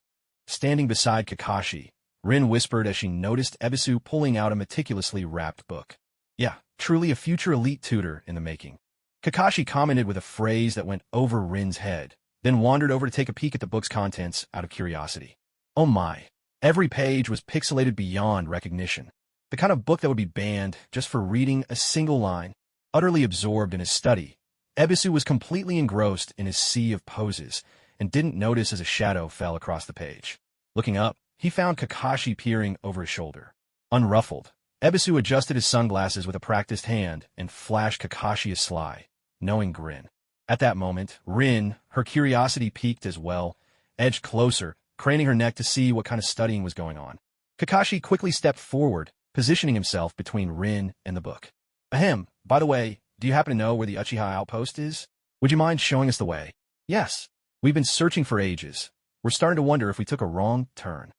Standing beside Kakashi, Rin whispered as she noticed Ebisu pulling out a meticulously wrapped book. Yeah, truly a future elite tutor in the making. Kakashi commented with a phrase that went over Rin's head, then wandered over to take a peek at the book's contents out of curiosity. Oh my, every page was pixelated beyond recognition. The kind of book that would be banned just for reading a single line. Utterly absorbed in his study, Ebisu was completely engrossed in his sea of poses and didn't notice as a shadow fell across the page. Looking up, he found Kakashi peering over his shoulder. Unruffled, Ebisu adjusted his sunglasses with a practiced hand and flashed Kakashi a sly, knowing grin. At that moment, Rin, her curiosity piqued as well, edged closer, craning her neck to see what kind of studying was going on. Kakashi quickly stepped forward, positioning himself between Rin and the book. Ahem, by the way, do you happen to know where the Uchiha outpost is? Would you mind showing us the way? Yes. We've been searching for ages. We're starting to wonder if we took a wrong turn.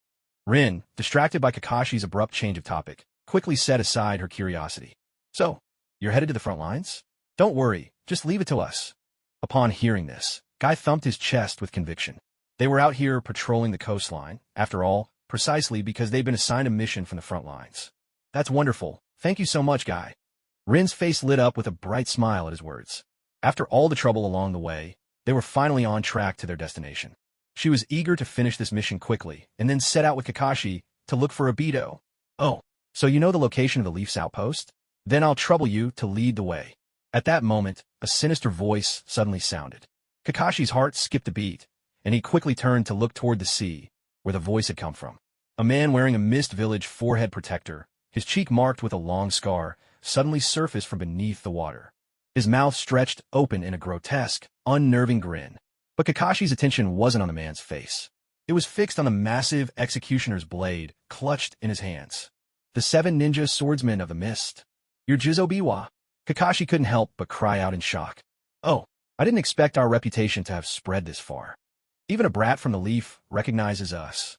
Rin, distracted by Kakashi's abrupt change of topic, quickly set aside her curiosity. So, you're headed to the front lines? Don't worry, just leave it to us. Upon hearing this, Guy thumped his chest with conviction. They were out here patrolling the coastline, after all, precisely because they'd been assigned a mission from the front lines. That's wonderful. Thank you so much, Guy. Rin's face lit up with a bright smile at his words. After all the trouble along the way, they were finally on track to their destination. She was eager to finish this mission quickly, and then set out with Kakashi to look for Obito. Oh, so you know the location of the Leaf's outpost? Then I'll trouble you to lead the way. At that moment, a sinister voice suddenly sounded. Kakashi's heart skipped a beat, and he quickly turned to look toward the sea, where the voice had come from. A man wearing a Mist Village forehead protector, his cheek marked with a long scar, suddenly surfaced from beneath the water. His mouth stretched open in a grotesque, unnerving grin. But Kakashi's attention wasn't on the man's face. It was fixed on the massive executioner's blade clutched in his hands. The 7 ninja swordsmen of the mist. You're Jizo Biwa. Kakashi couldn't help but cry out in shock. Oh, I didn't expect our reputation to have spread this far. Even a brat from the Leaf recognizes us.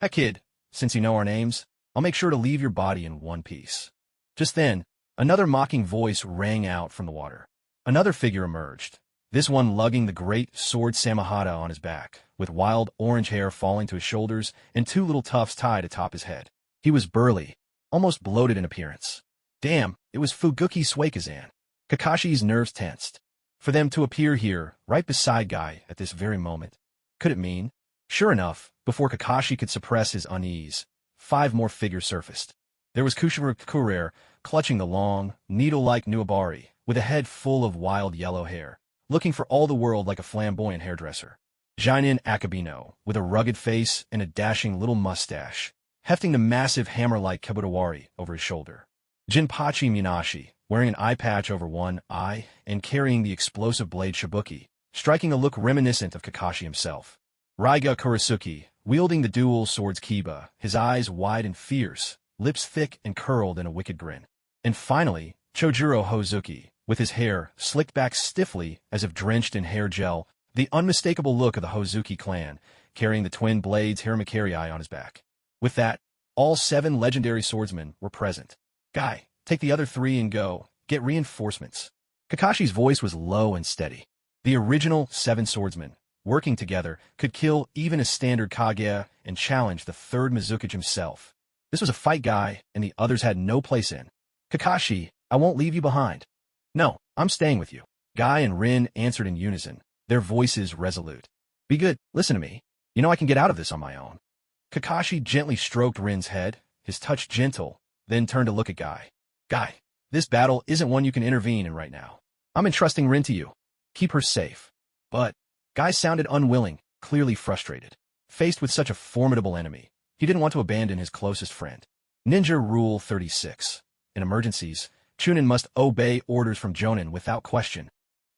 That kid, since you know our names, I'll make sure to leave your body in one piece. Just then, another mocking voice rang out from the water. Another figure emerged, this one lugging the great sword Samahata on his back, with wild orange hair falling to his shoulders and 2 little tufts tied atop his head. He was burly, almost bloated in appearance. Damn, it was Fuguki Suikazan. Kakashi's nerves tensed. For them to appear here, right beside Guy, at this very moment. Could it mean? Sure enough, before Kakashi could suppress his unease, 5 more figures surfaced. There was Kushiro Kurer, clutching the long, needle-like Nuabari, with a head full of wild yellow hair, looking for all the world like a flamboyant hairdresser. Jainin Akabino, with a rugged face and a dashing little mustache, hefting the massive hammer-like Kabutawari over his shoulder. Jinpachi Minashi, wearing an eye patch over one eye and carrying the explosive blade Shibuki, striking a look reminiscent of Kakashi himself. Raiga Kurisuki, wielding the dual swords Kiba, his eyes wide and fierce, lips thick and curled in a wicked grin. And finally, Chojuro Hozuki, with his hair slicked back stiffly as if drenched in hair gel, the unmistakable look of the Hozuki clan, carrying the twin blades Hiramakerii on his back. With that, all 7 legendary swordsmen were present. Guy, take the other 3 and go. Get reinforcements. Kakashi's voice was low and steady. The original 7 swordsmen, working together, could kill even a standard Kage and challenge the 3rd Mizukage himself. This was a fight, Guy, and the others had no place in. Kakashi, I won't leave you behind. No, I'm staying with you. Guy and Rin answered in unison, their voices resolute. Be good, listen to me. You know I can get out of this on my own. Kakashi gently stroked Rin's head, his touch gentle, then turned to look at Guy. Guy, this battle isn't one you can intervene in right now. I'm entrusting Rin to you. Keep her safe. But Guy sounded unwilling, clearly frustrated. Faced with such a formidable enemy, he didn't want to abandon his closest friend. Ninja Rule 36. In emergencies, Chunin must obey orders from Jonin without question.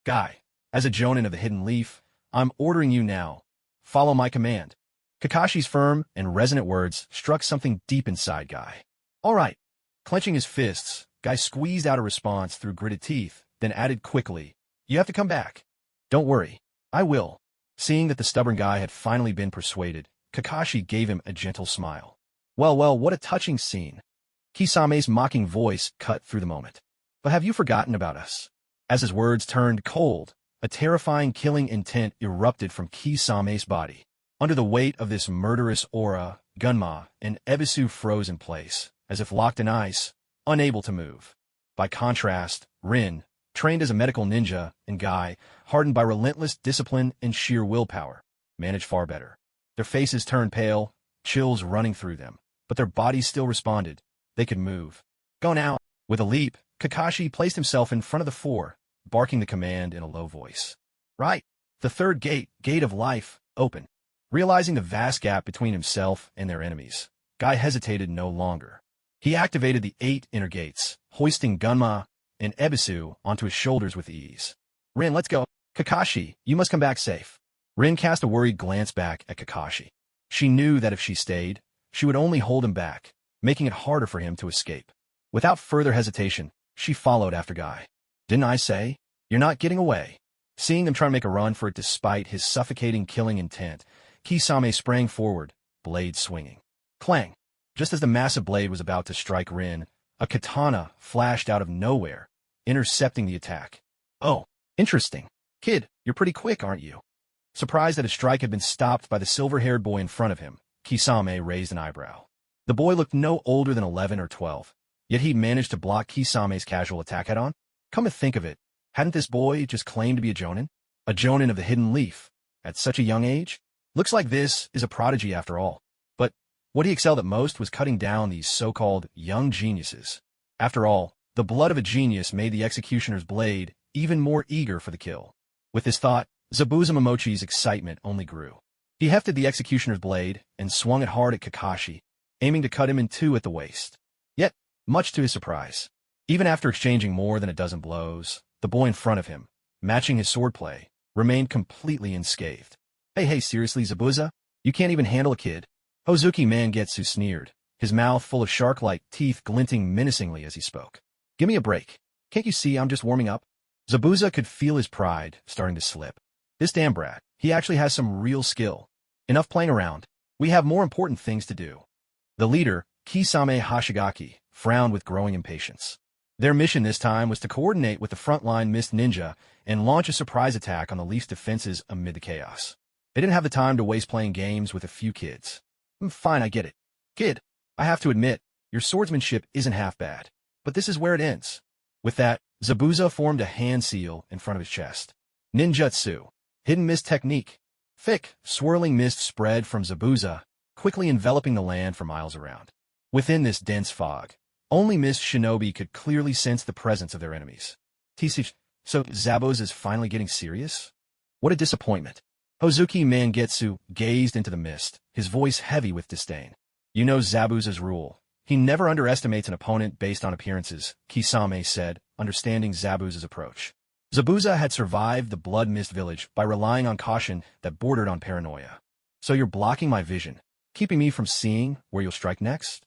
Guy, as a Jonin of the Hidden Leaf, I'm ordering you now. Follow my command. Kakashi's firm and resonant words struck something deep inside Guy. All right. Clenching his fists, Guy squeezed out a response through gritted teeth, then added quickly, You have to come back. Don't worry. I will. Seeing that the stubborn Guy had finally been persuaded, Kakashi gave him a gentle smile. Well, what a touching scene. Kisame's mocking voice cut through the moment. But have you forgotten about us? As his words turned cold, a terrifying killing intent erupted from Kisame's body. Under the weight of this murderous aura, Gunma and Ebisu froze in place, as if locked in ice, unable to move. By contrast, Rin, trained as a medical ninja, and Guy, hardened by relentless discipline and sheer willpower, managed far better. Their faces turned pale, chills running through them, but their bodies still responded. They could move. Go now. With a leap, Kakashi placed himself in front of the 4, barking the command in a low voice. Right. The 3rd gate of life, open. Realizing the vast gap between himself and their enemies, Guy hesitated no longer. He activated the 8 inner gates, hoisting Gunma and Ebisu onto his shoulders with ease. Rin, let's go. Kakashi, you must come back safe. Rin cast a worried glance back at Kakashi. She knew that if she stayed, she would only hold him back, making it harder for him to escape. Without further hesitation, she followed after Guy. Didn't I say? You're not getting away. Seeing them try to make a run for it despite his suffocating killing intent, Kisame sprang forward, blade swinging. Clang! Just as the massive blade was about to strike Rin, a katana flashed out of nowhere, intercepting the attack. Oh, interesting. Kid, you're pretty quick, aren't you? Surprised that his strike had been stopped by the silver-haired boy in front of him, Kisame raised an eyebrow. The boy looked no older than 11 or 12, yet he managed to block Kisame's casual attack head-on. Come to think of it, hadn't this boy just claimed to be a jonin? A jonin of the hidden leaf, at such a young age? Looks like this is a prodigy after all. But what he excelled at most was cutting down these so-called young geniuses. After all, the blood of a genius made the executioner's blade even more eager for the kill. With this thought, Zabuza Momochi's excitement only grew. He hefted the executioner's blade and swung it hard at Kakashi, aiming to cut him in two at the waist. Yet, much to his surprise, even after exchanging more than a dozen blows, the boy in front of him, matching his swordplay, remained completely unscathed. Hey, seriously, Zabuza? You can't even handle a kid? Hozuki Mangetsu sneered, his mouth full of shark-like teeth glinting menacingly as he spoke. Give me a break. Can't you see I'm just warming up? Zabuza could feel his pride starting to slip. This damn brat, he actually has some real skill. Enough playing around. We have more important things to do. The leader, Kisame Hashigaki, frowned with growing impatience. Their mission this time was to coordinate with the frontline Mist Ninja and launch a surprise attack on the Leaf's defenses amid the chaos. They didn't have the time to waste playing games with a few kids. Fine, I get it. Kid, I have to admit, your swordsmanship isn't half bad. But this is where it ends. With that, Zabuza formed a hand seal in front of his chest. Ninjutsu. Hidden mist technique. Thick, swirling mist spread from Zabuza, quickly enveloping the land for miles around. Within this dense fog, only mist shinobi could clearly sense the presence of their enemies. So Zabuza is finally getting serious? What a disappointment. Hozuki Mangetsu gazed into the mist, his voice heavy with disdain. You know Zabuza's rule. He never underestimates an opponent based on appearances, Kisame said, understanding Zabuza's approach. Zabuza had survived the Blood Mist Village by relying on caution that bordered on paranoia. So you're blocking my vision, keeping me from seeing where you'll strike next?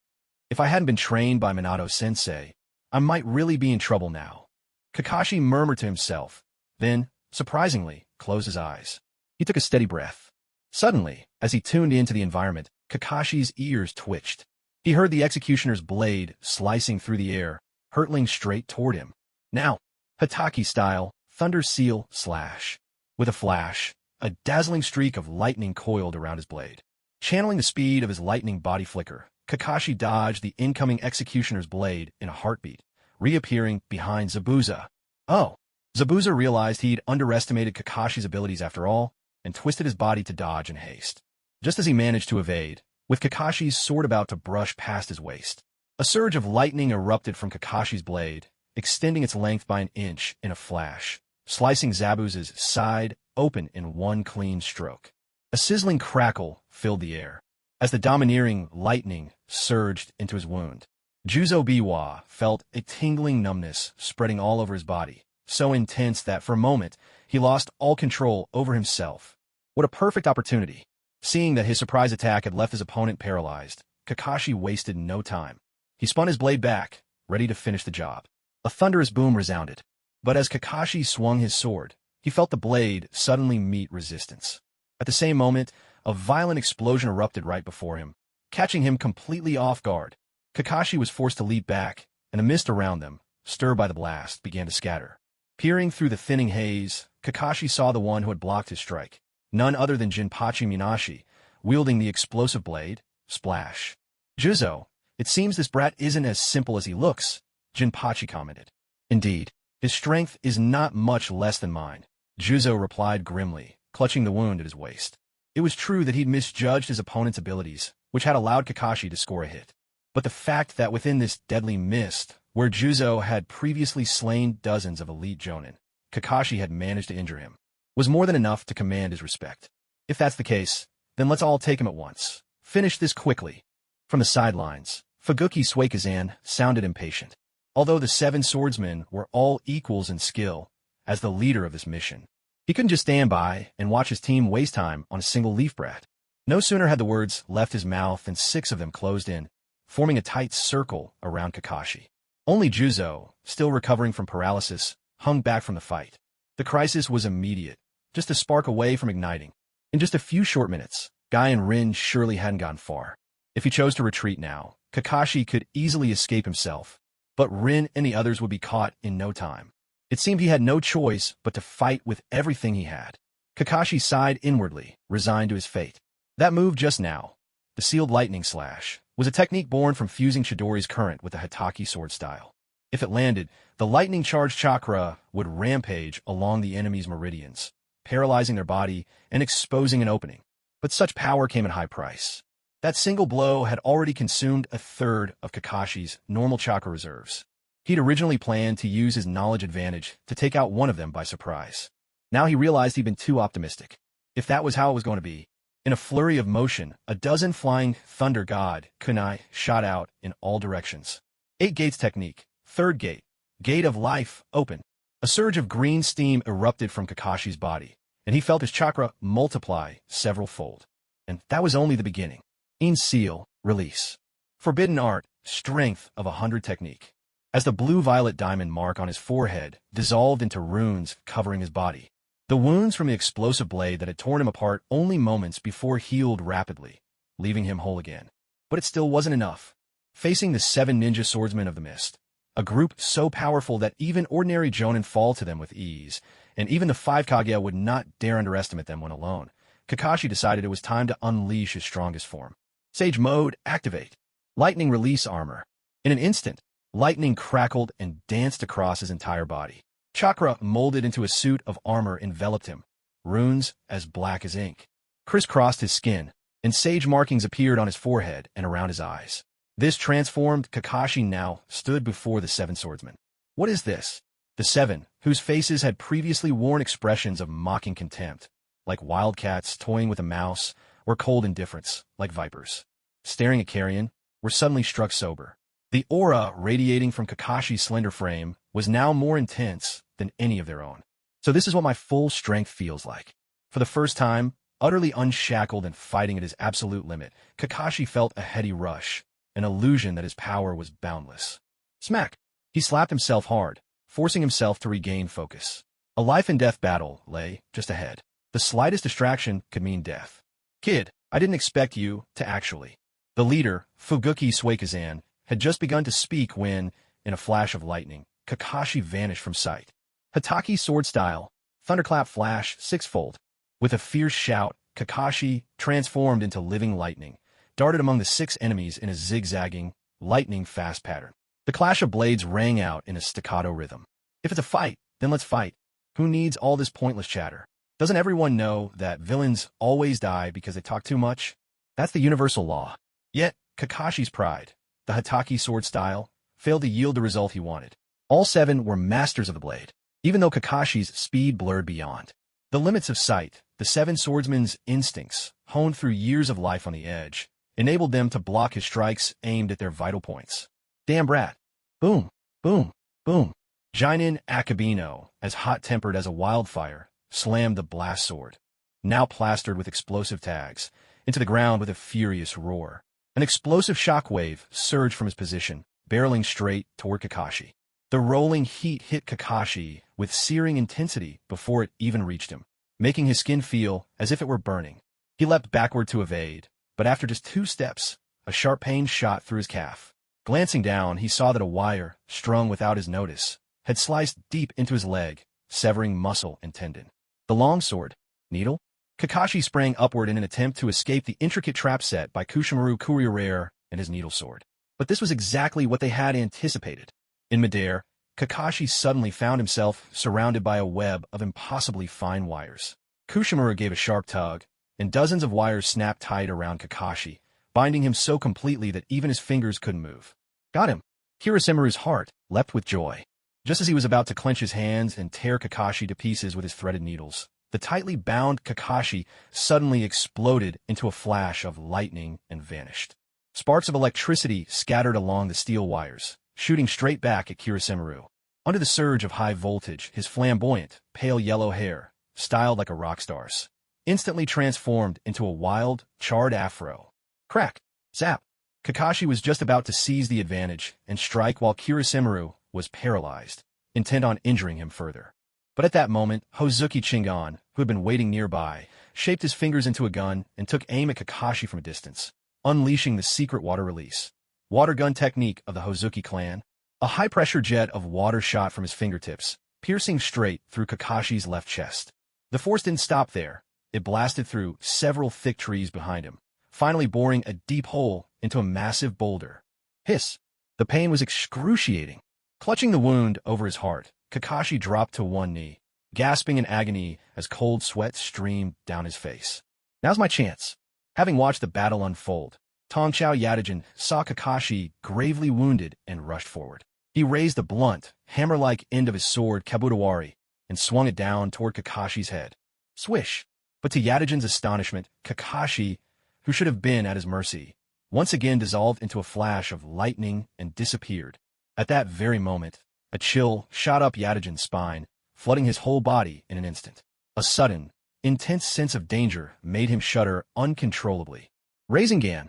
If I hadn't been trained by Minato-sensei, I might really be in trouble now. Kakashi murmured to himself, then, surprisingly, closed his eyes. He took a steady breath. Suddenly, as he tuned into the environment, Kakashi's ears twitched. He heard the executioner's blade slicing through the air, hurtling straight toward him. Now, Hataki style, thunder seal slash. With a flash, a dazzling streak of lightning coiled around his blade. Channeling the speed of his lightning body flicker, Kakashi dodged the incoming executioner's blade in a heartbeat, reappearing behind Zabuza. Oh! Zabuza realized he'd underestimated Kakashi's abilities after all, and twisted his body to dodge in haste. Just as he managed to evade, with Kakashi's sword about to brush past his waist, a surge of lightning erupted from Kakashi's blade, extending its length by an inch in a flash, slicing Zabuza's side open in one clean stroke. A sizzling crackle filled the air. As the domineering lightning surged into his wound, Juzo Biwa felt a tingling numbness spreading all over his body, so intense that for a moment he lost all control over himself. What a perfect opportunity. Seeing that his surprise attack had left his opponent paralyzed, Kakashi wasted no time. He spun his blade back, ready to finish the job. A thunderous boom resounded. But as Kakashi swung his sword, he felt the blade suddenly meet resistance. At the same moment, a violent explosion erupted right before him, catching him completely off guard. Kakashi was forced to leap back, and the mist around them, stirred by the blast, began to scatter. Peering through the thinning haze, Kakashi saw the one who had blocked his strike, none other than Jinpachi Minashi, wielding the explosive blade. Splash. Juzo, it seems this brat isn't as simple as he looks, Jinpachi commented. Indeed, his strength is not much less than mine, Juzo replied grimly, clutching the wound at his waist. It was true that he'd misjudged his opponent's abilities, which had allowed Kakashi to score a hit. But the fact that within this deadly mist, where Juzo had previously slain dozens of elite jonin, Kakashi had managed to injure him, was more than enough to command his respect. If that's the case, then let's all take him at once. Finish this quickly. From the sidelines, Fuguki Suikazan sounded impatient. Although the 7 swordsmen were all equals in skill, as the leader of this mission, he couldn't just stand by and watch his team waste time on a single leaf brat. No sooner had the words left his mouth than 6 of them closed in, forming a tight circle around Kakashi. Only Juzo, still recovering from paralysis, hung back from the fight. The crisis was immediate, just a spark away from igniting. In just a few short minutes, Guy and Rin surely hadn't gone far. If he chose to retreat now, Kakashi could easily escape himself, but Rin and the others would be caught in no time. It seemed he had no choice but to fight with everything he had. Kakashi sighed inwardly, resigned to his fate. That move just now, the sealed lightning slash, was a technique born from fusing Chidori's current with the Hatake sword style. If it landed, the lightning-charged chakra would rampage along the enemy's meridians, paralyzing their body and exposing an opening. But such power came at high price. That single blow had already consumed a third of Kakashi's normal chakra reserves. He'd originally planned to use his knowledge advantage to take out one of them by surprise. Now he realized he'd been too optimistic. If that was how it was going to be. In a flurry of motion, a dozen flying thunder god kunai shot out in all directions. 8 gates technique. Third gate. Gate of life, open. A surge of green steam erupted from Kakashi's body, and he felt his chakra multiply several-fold. And that was only the beginning. In seal, release. Forbidden art, strength of 100 technique. As the blue-violet diamond mark on his forehead dissolved into runes covering his body, the wounds from the explosive blade that had torn him apart only moments before healed rapidly, leaving him whole again. But it still wasn't enough. Facing the 7 ninja swordsmen of the mist, a group so powerful that even ordinary jonin fall to them with ease, and even the 5 Kaguya would not dare underestimate them when alone, Kakashi decided it was time to unleash his strongest form. Sage mode, activate. Lightning release armor. In an instant, lightning crackled and danced across his entire body. Chakra molded into a suit of armor enveloped him, runes as black as ink crisscrossed his skin, and sage markings appeared on his forehead and around his eyes. This transformed Kakashi now stood before the 7 swordsmen. What is this? The 7, whose faces had previously worn expressions of mocking contempt, like wildcats toying with a mouse, or cold indifference, like vipers, staring at carrion, were suddenly struck sober. The aura radiating from Kakashi's slender frame was now more intense than any of their own. So this is what my full strength feels like. For the first time, utterly unshackled and fighting at his absolute limit, Kakashi felt a heady rush, an illusion that his power was boundless. Smack! He slapped himself hard, forcing himself to regain focus. A life-and-death battle lay just ahead. The slightest distraction could mean death. Kid, I didn't expect you to actually. The leader, Fuguki Suikazan, had just begun to speak when, in a flash of lightning, Kakashi vanished from sight. Hatake sword style, thunderclap flash, 6-fold. With a fierce shout, Kakashi, transformed into living lightning, darted among the 6 enemies in a zigzagging, lightning-fast pattern. The clash of blades rang out in a staccato rhythm. If it's a fight, then let's fight. Who needs all this pointless chatter? Doesn't everyone know that villains always die because they talk too much? That's the universal law. Yet, Kakashi's pride, the Hatake sword style, failed to yield the result he wanted. All 7 were masters of the blade, even though Kakashi's speed blurred beyond the limits of sight. The 7 swordsmen's instincts, honed through years of life on the edge, enabled them to block his strikes aimed at their vital points. Damn brat. Boom, boom, boom. Jinin Akabino, as hot-tempered as a wildfire, slammed the blast sword, now plastered with explosive tags, into the ground with a furious roar. An explosive shockwave surged from his position, barreling straight toward Kakashi. The rolling heat hit Kakashi with searing intensity before it even reached him, making his skin feel as if it were burning. He leapt backward to evade, but after just 2 steps, a sharp pain shot through his calf. Glancing down, he saw that a wire, strung without his notice, had sliced deep into his leg, severing muscle and tendon. The long sword, needle? Kakashi sprang upward in an attempt to escape the intricate trap set by Kushimaru Kuriarare and his needle sword. But this was exactly what they had anticipated. In midair, Kakashi suddenly found himself surrounded by a web of impossibly fine wires. Kushimaru gave a sharp tug, and dozens of wires snapped tight around Kakashi, binding him so completely that even his fingers couldn't move. Got him! Kirisemuru's heart leapt with joy. Just as he was about to clench his hands and tear Kakashi to pieces with his threaded needles, the tightly bound Kakashi suddenly exploded into a flash of lightning and vanished. Sparks of electricity scattered along the steel wires, shooting straight back at Kirisemoru. Under the surge of high voltage, his flamboyant, pale yellow hair, styled like a rock star's, instantly transformed into a wild, charred afro. Crack! Zap! Kakashi was just about to seize the advantage and strike while Kirisemoru was paralyzed, intent on injuring him further. But at that moment, Hozuki Chingon, who had been waiting nearby, shaped his fingers into a gun and took aim at Kakashi from a distance, unleashing the secret water release. Water gun technique of the Hozuki clan. A high-pressure jet of water shot from his fingertips, piercing straight through Kakashi's left chest. The force didn't stop there. It blasted through several thick trees behind him, finally boring a deep hole into a massive boulder. Hiss! The pain was excruciating. Clutching the wound over his heart, Kakashi dropped to one knee, gasping in agony as cold sweat streamed down his face. Now's my chance. Having watched the battle unfold, Tongchao Yadajin saw Kakashi gravely wounded and rushed forward. He raised the blunt, hammer-like end of his sword Kabutawari and swung it down toward Kakashi's head. Swish! But to Yadajin's astonishment, Kakashi, who should have been at his mercy, once again dissolved into a flash of lightning and disappeared. At that very moment, a chill shot up Yadajin's spine, flooding his whole body in an instant. A sudden, intense sense of danger made him shudder uncontrollably. Rasengan!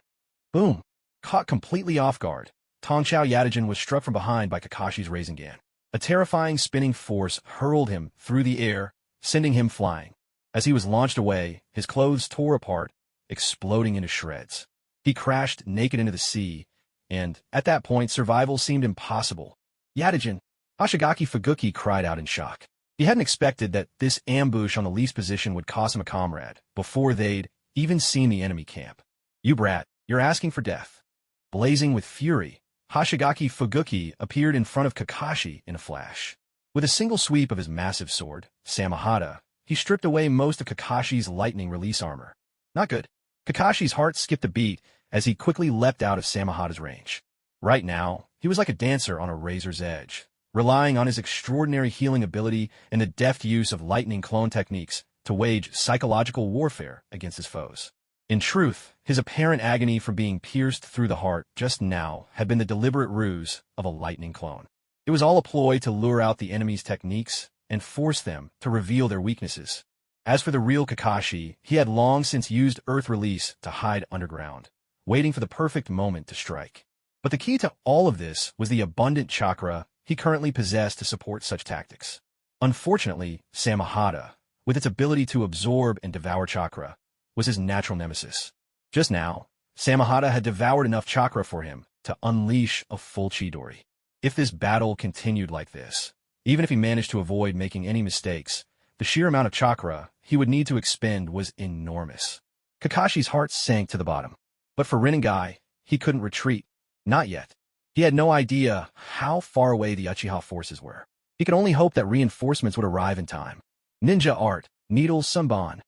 Boom! Caught completely off guard, Tongchao Yadajin was struck from behind by Kakashi's Rasengan. A terrifying spinning force hurled him through the air, sending him flying. As he was launched away, his clothes tore apart, exploding into shreds. He crashed naked into the sea, and, at that point, survival seemed impossible. Yadajin! Ashigaki Fuguki cried out in shock. He hadn't expected that this ambush on the least position would cost him a comrade, before they'd even seen the enemy camp. You brat, you're asking for death. Blazing with fury, Hoshigaki Fuguki appeared in front of Kakashi in a flash. With a single sweep of his massive sword, Samahata, he stripped away most of Kakashi's lightning release armor. Not good. Kakashi's heart skipped a beat as he quickly leapt out of Samahata's range. Right now, he was like a dancer on a razor's edge, relying on his extraordinary healing ability and the deft use of lightning clone techniques to wage psychological warfare against his foes. In truth, his apparent agony from being pierced through the heart just now had been the deliberate ruse of a lightning clone. It was all a ploy to lure out the enemy's techniques and force them to reveal their weaknesses. As for the real Kakashi, he had long since used Earth Release to hide underground, waiting for the perfect moment to strike. But the key to all of this was the abundant chakra he currently possessed to support such tactics. Unfortunately, Samahata, with its ability to absorb and devour chakra, was his natural nemesis. Just now, Samahata had devoured enough chakra for him to unleash a full Chidori. If this battle continued like this, even if he managed to avoid making any mistakes, the sheer amount of chakra he would need to expend was enormous. Kakashi's heart sank to the bottom. But for Rinnegai, he couldn't retreat. Not yet. He had no idea how far away the Uchiha forces were. He could only hope that reinforcements would arrive in time. Ninja art, Needles Sunban.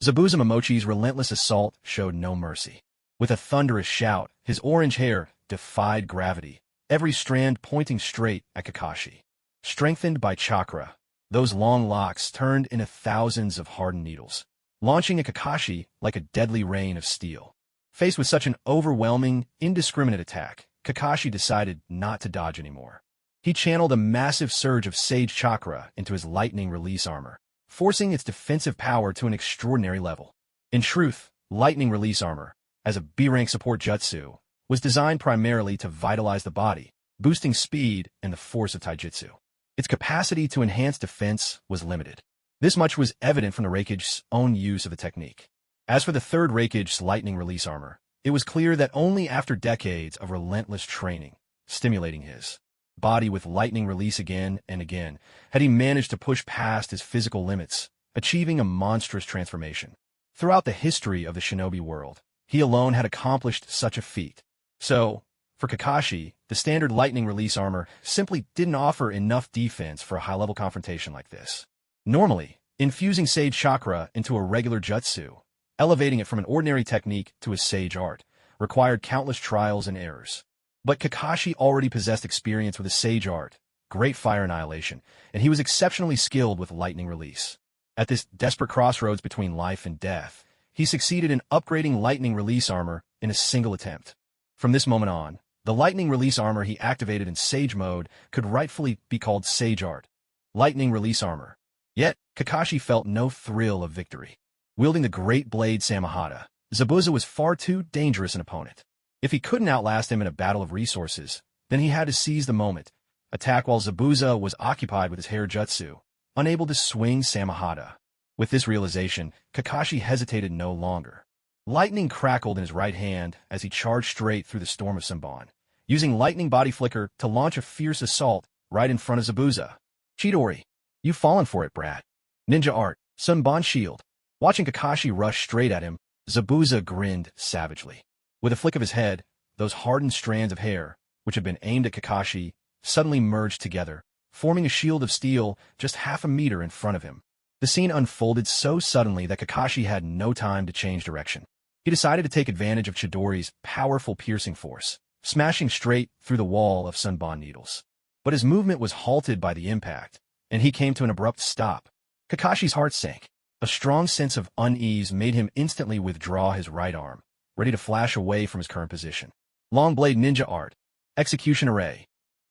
Zabuza Momochi's relentless assault showed no mercy. With a thunderous shout, his orange hair defied gravity, every strand pointing straight at Kakashi. Strengthened by chakra, those long locks turned into thousands of hardened needles, launching at Kakashi like a deadly rain of steel. Faced with such an overwhelming, indiscriminate attack, Kakashi decided not to dodge anymore. He channeled a massive surge of Sage Chakra into his lightning release armor, forcing its defensive power to an extraordinary level. In truth, lightning release armor, as a B-rank support jutsu, was designed primarily to vitalize the body, boosting speed and the force of taijutsu. Its capacity to enhance defense was limited. This much was evident from the Raikage's own use of the technique. As for the third Raikage's lightning release armor, it was clear that only after decades of relentless training, stimulating his body with lightning release again and again, had he managed to push past his physical limits, achieving a monstrous transformation. Throughout the history of the shinobi world, he alone had accomplished such a feat. So, for Kakashi, the standard lightning release armor simply didn't offer enough defense for a high-level confrontation like this. Normally, infusing Sage Chakra into a regular jutsu, elevating it from an ordinary technique to a sage art, required countless trials and errors. But Kakashi already possessed experience with a sage art, great fire annihilation, and he was exceptionally skilled with lightning release. At this desperate crossroads between life and death, he succeeded in upgrading lightning release armor in a single attempt. From this moment on, the lightning release armor he activated in Sage mode could rightfully be called Sage Art. Lightning release armor. Yet, Kakashi felt no thrill of victory. Wielding the great blade Samahata, Zabuza was far too dangerous an opponent. If he couldn't outlast him in a battle of resources, then he had to seize the moment, attack while Zabuza was occupied with his hair jutsu, unable to swing Samahata. With this realization, Kakashi hesitated no longer. Lightning crackled in his right hand as he charged straight through the storm of Sunban, using lightning body flicker to launch a fierce assault right in front of Zabuza. Chidori, you've fallen for it, brat. Ninja art, Sunban shield. Watching Kakashi rush straight at him, Zabuza grinned savagely. With a flick of his head, those hardened strands of hair, which had been aimed at Kakashi, suddenly merged together, forming a shield of steel just half a meter in front of him. The scene unfolded so suddenly that Kakashi had no time to change direction. He decided to take advantage of Chidori's powerful piercing force, smashing straight through the wall of Sunban needles. But his movement was halted by the impact, and he came to an abrupt stop. Kakashi's heart sank. A strong sense of unease made him instantly withdraw his right arm, ready to flash away from his current position. Long blade ninja art. Execution array.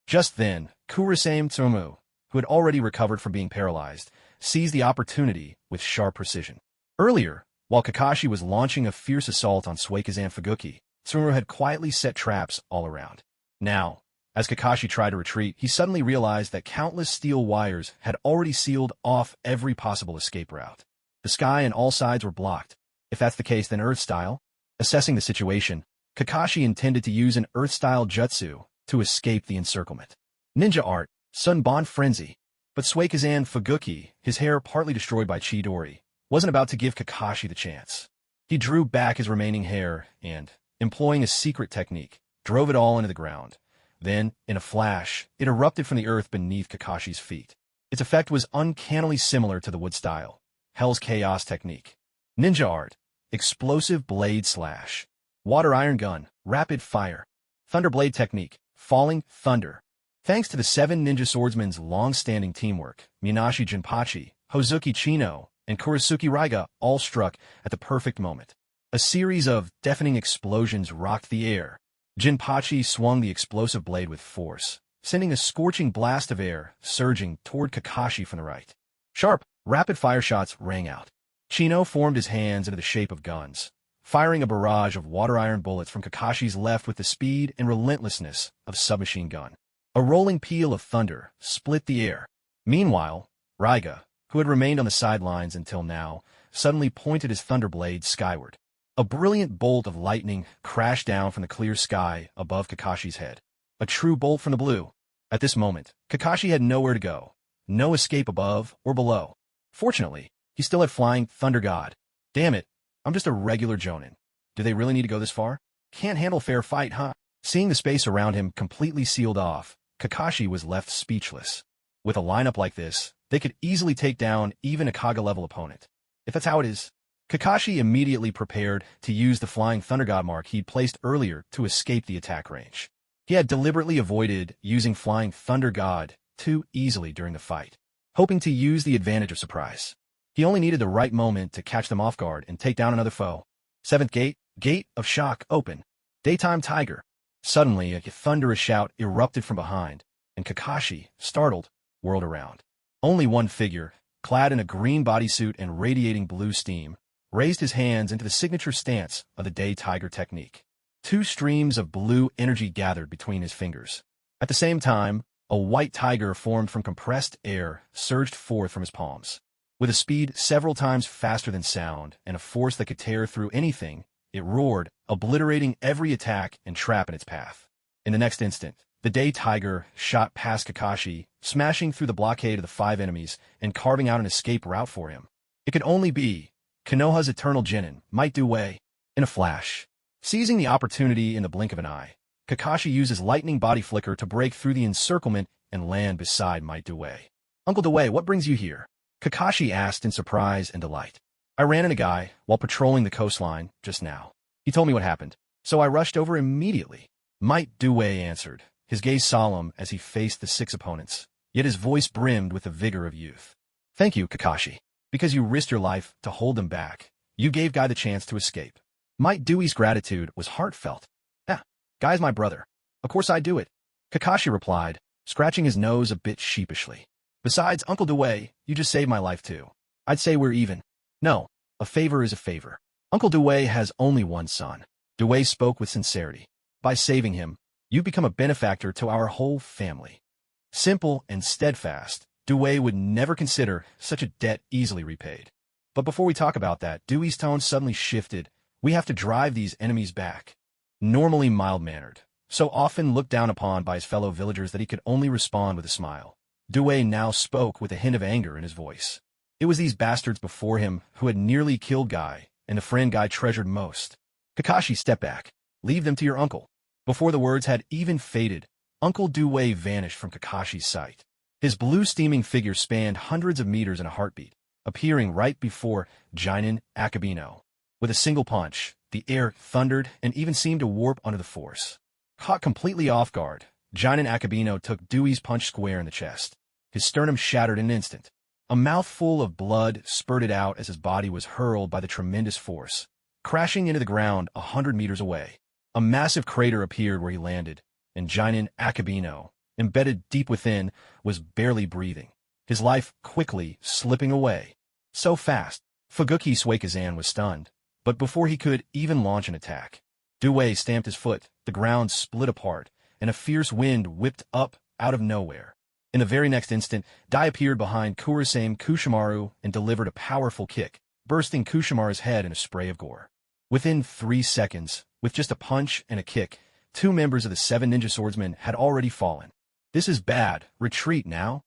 Just then, Kurosame Tsumu, who had already recovered from being paralyzed, seized the opportunity with sharp precision. Earlier, while Kakashi was launching a fierce assault on Suikazan Fuguki, Tsumu had quietly set traps all around. Now, as Kakashi tried to retreat, he suddenly realized that countless steel wires had already sealed off every possible escape route. The sky and all sides were blocked. If that's the case, then Earth-style? Assessing the situation, Kakashi intended to use an Earth-style jutsu to escape the encirclement. Ninja art, Sunban frenzy. But Suikazan Fuguki, his hair partly destroyed by Chidori, wasn't about to give Kakashi the chance. He drew back his remaining hair and, employing a secret technique, drove it all into the ground. Then, in a flash, it erupted from the earth beneath Kakashi's feet. Its effect was uncannily similar to the wood style, Hell's Chaos technique. Ninja art, explosive blade slash. Water iron gun, rapid fire. Thunderblade technique, falling thunder. Thanks to the 7 ninja swordsmen's long-standing teamwork, Minashi Jinpachi, Hozuki Chino, and Kurisuke Raiga all struck at the perfect moment. A series of deafening explosions rocked the air. Jinpachi swung the explosive blade with force, sending a scorching blast of air surging toward Kakashi from the right. Sharp, rapid-fire shots rang out. Chino formed his hands into the shape of guns, firing a barrage of water-iron bullets from Kakashi's left with the speed and relentlessness of submachine gun. A rolling peal of thunder split the air. Meanwhile, Raiga, who had remained on the sidelines until now, suddenly pointed his thunderblade skyward. A brilliant bolt of lightning crashed down from the clear sky above Kakashi's head. A true bolt from the blue. At this moment, Kakashi had nowhere to go. No escape above or below. Fortunately, he still had Flying Thunder God. Damn it, I'm just a regular jonin. Do they really need to go this far? Can't handle fair fight, huh? Seeing the space around him completely sealed off, Kakashi was left speechless. With a lineup like this, they could easily take down even a Kaga-level opponent. If that's how it is, Kakashi immediately prepared to use the Flying Thunder God mark he'd placed earlier to escape the attack range. He had deliberately avoided using Flying Thunder God too easily during the fight, hoping to use the advantage of surprise. He only needed the right moment to catch them off guard and take down another foe. 7th gate, Gate of Shock, open. Daytime Tiger. Suddenly, a thunderous shout erupted from behind, and Kakashi, startled, whirled around. Only one figure, clad in a green bodysuit and radiating blue steam, raised his hands into the signature stance of the Day Tiger technique. 2 streams of blue energy gathered between his fingers. At the same time, a white tiger formed from compressed air surged forth from his palms. With a speed several times faster than sound and a force that could tear through anything, it roared, obliterating every attack and trap in its path. In the next instant, the Day Tiger shot past Kakashi, smashing through the blockade of the 5 enemies and carving out an escape route for him. It could only be Konoha's eternal genin, Might Do Way. In a flash, seizing the opportunity in the blink of an eye, Kakashi uses lightning body flicker to break through the encirclement and land beside Might Do Way. Uncle Dewey, what brings you here? Kakashi asked in surprise and delight. I ran into a guy while patrolling the coastline just now. He told me what happened, so I rushed over immediately. Might Do Way answered, his gaze solemn as he faced the 6 opponents, yet his voice brimmed with the vigor of youth. Thank you, Kakashi. Because you risked your life to hold them back, you gave Guy the chance to escape. Might Dewey's gratitude was heartfelt. Guy's my brother. Of course I'd do it. Kakashi replied, scratching his nose a bit sheepishly. Besides, Uncle Dewey, you just saved my life too. I'd say we're even. No, a favor is a favor. Uncle Dewey has only one son. Dewey spoke with sincerity. By saving him, you become a benefactor to our whole family. Simple and steadfast, Dewey would never consider such a debt easily repaid. But before we talk about that, Dewey's tone suddenly shifted. We have to drive these enemies back. Normally mild-mannered, so often looked down upon by his fellow villagers that he could only respond with a smile. Dewey now spoke with a hint of anger in his voice. It was these bastards before him who had nearly killed Guy, and the friend Guy treasured most. Kakashi, step back. Leave them to your uncle. Before the words had even faded, Uncle Dewey vanished from Kakashi's sight. His blue steaming figure spanned hundreds of meters in a heartbeat, appearing right before Jinin Akabino. With a single punch, the air thundered and even seemed to warp under the force. Caught completely off guard, Jinin Akabino took Dewey's punch square in the chest. His sternum shattered in an instant. A mouthful of blood spurted out as his body was hurled by the tremendous force, crashing into the ground 100 meters away. A massive crater appeared where he landed, and Jinin Akabino, embedded deep within, was barely breathing, his life quickly slipping away. So fast, Fuguki Suikazan was stunned, but before he could even launch an attack, Dewey stamped his foot, the ground split apart, and a fierce wind whipped up out of nowhere. In the very next instant, Dai appeared behind Kurosame Kushimaru and delivered a powerful kick, bursting Kushimaru's head in a spray of gore. Within 3 seconds, with just a punch and a kick, 2 members of the 7 ninja swordsmen had already fallen. This is bad. Retreat now.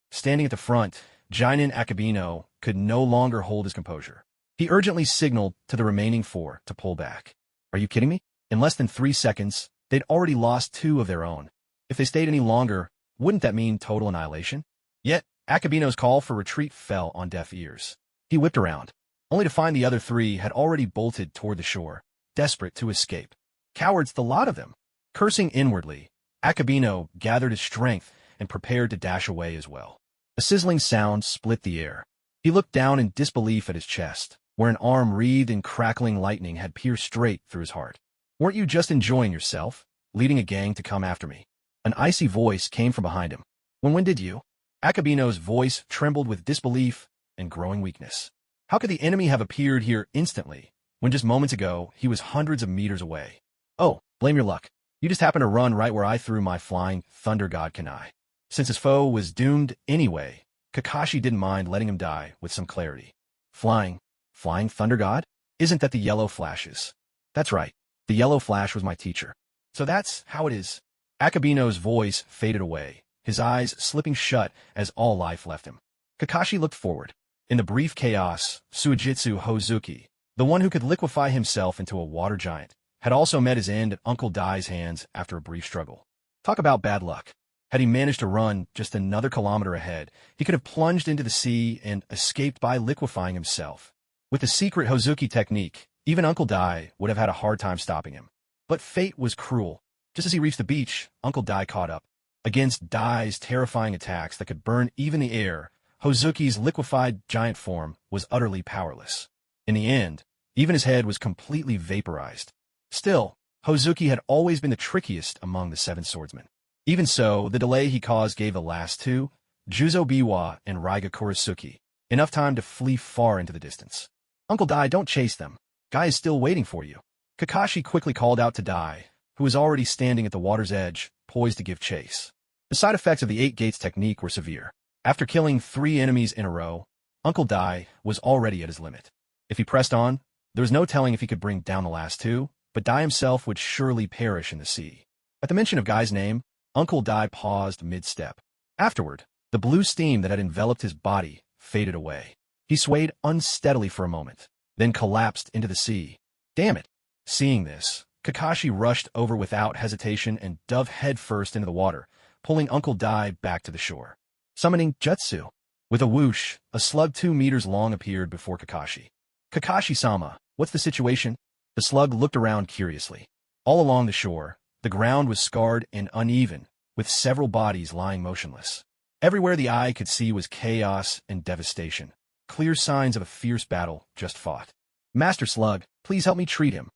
Standing at the front, Jinin Akabino could no longer hold his composure. He urgently signaled to the remaining 4 to pull back. Are you kidding me? In less than 3 seconds, they'd already lost 2 of their own. If they stayed any longer, wouldn't that mean total annihilation? Yet, Akabino's call for retreat fell on deaf ears. He whipped around, only to find the other 3 had already bolted toward the shore, desperate to escape. Cowards, the lot of them. Cursing inwardly, Akabino gathered his strength and prepared to dash away as well. A sizzling sound split the air. He looked down in disbelief at his chest, where an arm wreathed in crackling lightning had pierced straight through his heart. Weren't you just enjoying yourself, leading a gang to come after me? An icy voice came from behind him. When did you? Akabino's voice trembled with disbelief and growing weakness. How could the enemy have appeared here instantly, when just moments ago he was hundreds of meters away? Oh, blame your luck. You just happened to run right where I threw my flying thunder god kunai. Since his foe was doomed anyway, Kakashi didn't mind letting him die with some clarity. Flying thunder god? Isn't that the yellow flashes? That's right, the yellow flash was my teacher. So that's how it is. Akabino's voice faded away, his eyes slipping shut as all life left him. Kakashi looked forward. In the brief chaos, Suijitsu Hozuki, the one who could liquefy himself into a water giant, had also met his end at Uncle Dai's hands after a brief struggle. Talk about bad luck. Had he managed to run just another kilometer ahead, he could have plunged into the sea and escaped by liquefying himself. With the secret Hozuki technique, even Uncle Dai would have had a hard time stopping him. But fate was cruel. Just as he reached the beach, Uncle Dai caught up. Against Dai's terrifying attacks that could burn even the air, Hozuki's liquefied giant form was utterly powerless. In the end, even his head was completely vaporized. Still, Hozuki had always been the trickiest among the 7 swordsmen. Even so, the delay he caused gave the last 2, Juzo Biwa and Raiga Kurisuki, enough time to flee far into the distance. Uncle Dai, don't chase them. Guy is still waiting for you. Kakashi quickly called out to Dai, who was already standing at the water's edge, poised to give chase. The side effects of the 8 gates technique were severe. After killing 3 enemies in a row, Uncle Dai was already at his limit. If he pressed on, there was no telling if he could bring down the last 2, but Dai himself would surely perish in the sea. At the mention of Guy's name, Uncle Dai paused mid-step. Afterward, the blue steam that had enveloped his body faded away. He swayed unsteadily for a moment, then collapsed into the sea. Damn it! Seeing this, Kakashi rushed over without hesitation and dove headfirst into the water, pulling Uncle Dai back to the shore. Summoning Jutsu. With a whoosh, a slug 2 meters long appeared before Kakashi. Kakashi-sama, what's the situation? The slug looked around curiously. All along the shore, the ground was scarred and uneven, with several bodies lying motionless. Everywhere the eye could see was chaos and devastation, clear signs of a fierce battle just fought. Master Slug, please help me treat him.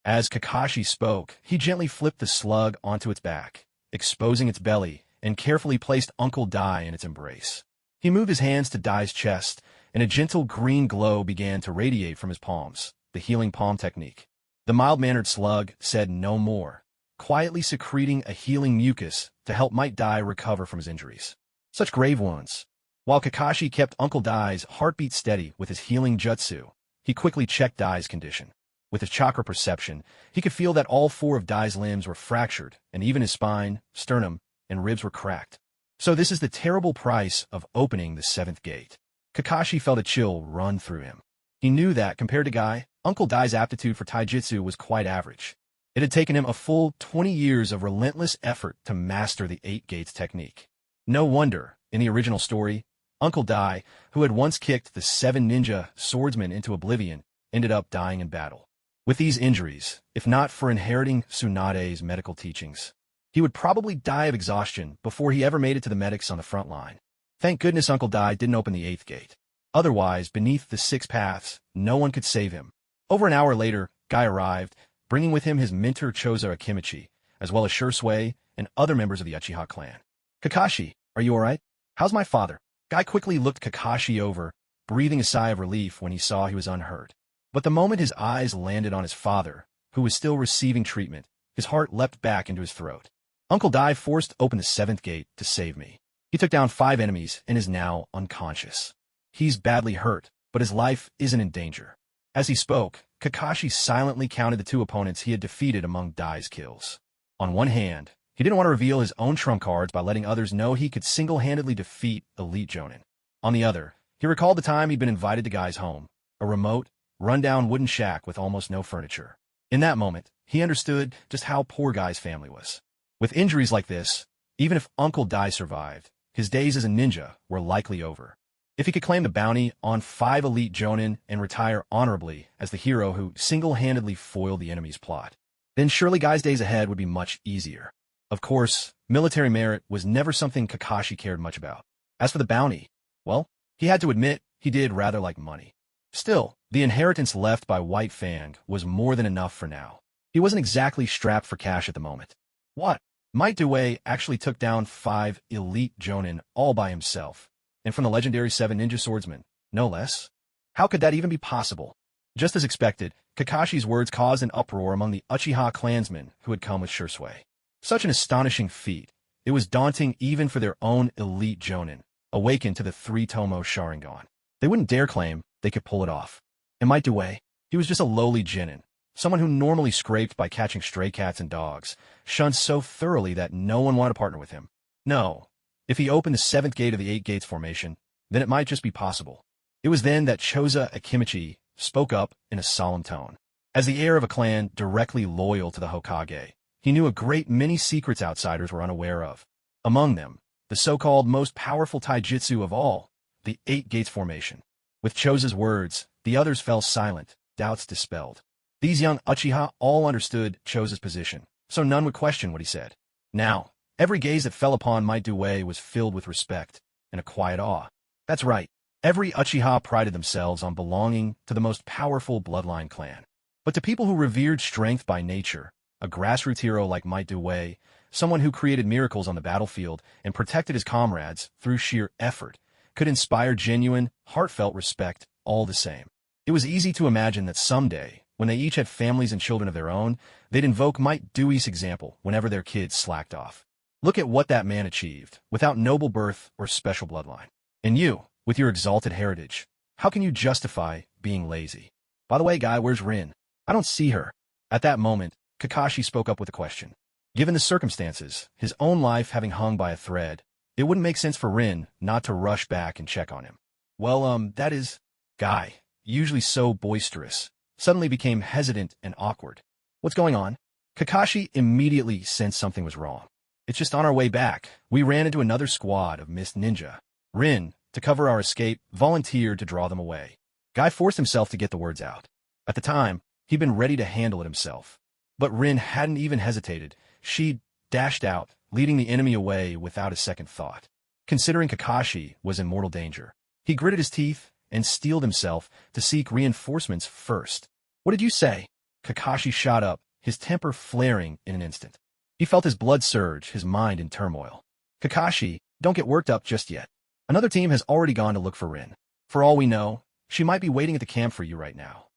As Kakashi spoke, he gently flipped the slug onto its back, exposing its belly, and carefully placed Uncle Dai in its embrace. He moved his hands to Dai's chest, and a gentle green glow began to radiate from his palms, the healing palm technique. The mild-mannered slug said no more, quietly secreting a healing mucus to help Might Dai recover from his injuries. Such grave wounds. While Kakashi kept Uncle Dai's heartbeat steady with his healing jutsu, he quickly checked Dai's condition. With his chakra perception, he could feel that all 4 of Dai's limbs were fractured, and even his spine, sternum, and ribs were cracked. So this is the terrible price of opening the 7th gate. Kakashi felt a chill run through him. He knew that, compared to Guy, Uncle Dai's aptitude for taijutsu was quite average. It had taken him a full 20 years of relentless effort to master the 8 gates technique. No wonder, in the original story, Uncle Dai, who had once kicked the 7 ninja swordsmen into oblivion, ended up dying in battle. With these injuries, if not for inheriting Tsunade's medical teachings, he would probably die of exhaustion before he ever made it to the medics on the front line. Thank goodness Uncle Dai didn't open the 8th gate. Otherwise, beneath the 6 paths, no one could save him. Over an hour later, Guy arrived, bringing with him his mentor Choza Akimichi, as well as Shursui and other members of the Uchiha clan. Kakashi, are you alright? How's my father? Guy quickly looked Kakashi over, breathing a sigh of relief when he saw he was unhurt. But the moment his eyes landed on his father, who was still receiving treatment, his heart leapt back into his throat. Uncle Dai forced open the 7th gate to save me. He took down 5 enemies and is now unconscious. He's badly hurt, but his life isn't in danger. As he spoke, Kakashi silently counted the 2 opponents he had defeated among Dai's kills. On one hand, he didn't want to reveal his own trump cards by letting others know he could single-handedly defeat elite Jonin. On the other, he recalled the time he'd been invited to Guy's home, a remote, run-down wooden shack with almost no furniture. In that moment, he understood just how poor Guy's family was. With injuries like this, even if Uncle Dai survived, his days as a ninja were likely over. If he could claim the bounty on 5 elite Jonin and retire honorably as the hero who single-handedly foiled the enemy's plot, then surely Guy's days ahead would be much easier. Of course, military merit was never something Kakashi cared much about. As for the bounty, well, he had to admit he did rather like money. Still, the inheritance left by White Fang was more than enough for now. He wasn't exactly strapped for cash at the moment. What? Might Due actually took down 5 elite Jonin all by himself, and from the legendary 7 ninja swordsmen, no less? How could that even be possible? Just as expected, Kakashi's words caused an uproar among the Uchiha clansmen who had come with Shursui. Such an astonishing feat. It was daunting even for their own elite Jonin, awakened to the 3-tomo Sharingan. They wouldn't dare claim they could pull it off. And Might Due, he was just a lowly genin, someone who normally scraped by catching stray cats and dogs, shunned so thoroughly that no one wanted to partner with him. No, if he opened the 7th gate of the 8 gates formation, then it might just be possible. It was then that Choza Akimichi spoke up in a solemn tone. As the heir of a clan directly loyal to the Hokage, he knew a great many secrets outsiders were unaware of. Among them, the so-called most powerful taijutsu of all, the 8 gates formation. With Choza's words, the others fell silent, doubts dispelled. These young Uchiha all understood Choza's position, so none would question what he said. Now, every gaze that fell upon Might Due was filled with respect and a quiet awe. That's right, every Uchiha prided themselves on belonging to the most powerful bloodline clan. But to people who revered strength by nature, a grassroots hero like Might Due, someone who created miracles on the battlefield and protected his comrades through sheer effort, could inspire genuine, heartfelt respect all the same. It was easy to imagine that someday, when they each had families and children of their own, they'd invoke Might Due's example whenever their kids slacked off. Look at what that man achieved, without noble birth or special bloodline. And you, with your exalted heritage, how can you justify being lazy? By the way, Guy, where's Rin? I don't see her. At that moment, Kakashi spoke up with a question. Given the circumstances, his own life having hung by a thread, it wouldn't make sense for Rin not to rush back and check on him. Well, that is... Guy, usually so boisterous, suddenly became hesitant and awkward. What's going on? Kakashi immediately sensed something was wrong. It's just on our way back, we ran into another squad of Mist Ninja. Rin, to cover our escape, volunteered to draw them away. Guy forced himself to get the words out. At the time, he'd been ready to handle it himself. But Rin hadn't even hesitated. She dashed out, leading the enemy away without a second thought. Considering Kakashi was in mortal danger, he gritted his teeth and steeled himself to seek reinforcements first. What did you say? Kakashi shot up, his temper flaring in an instant. He felt his blood surge, his mind in turmoil. Kakashi, don't get worked up just yet. Another team has already gone to look for Rin. For all we know, she might be waiting at the camp for you right now.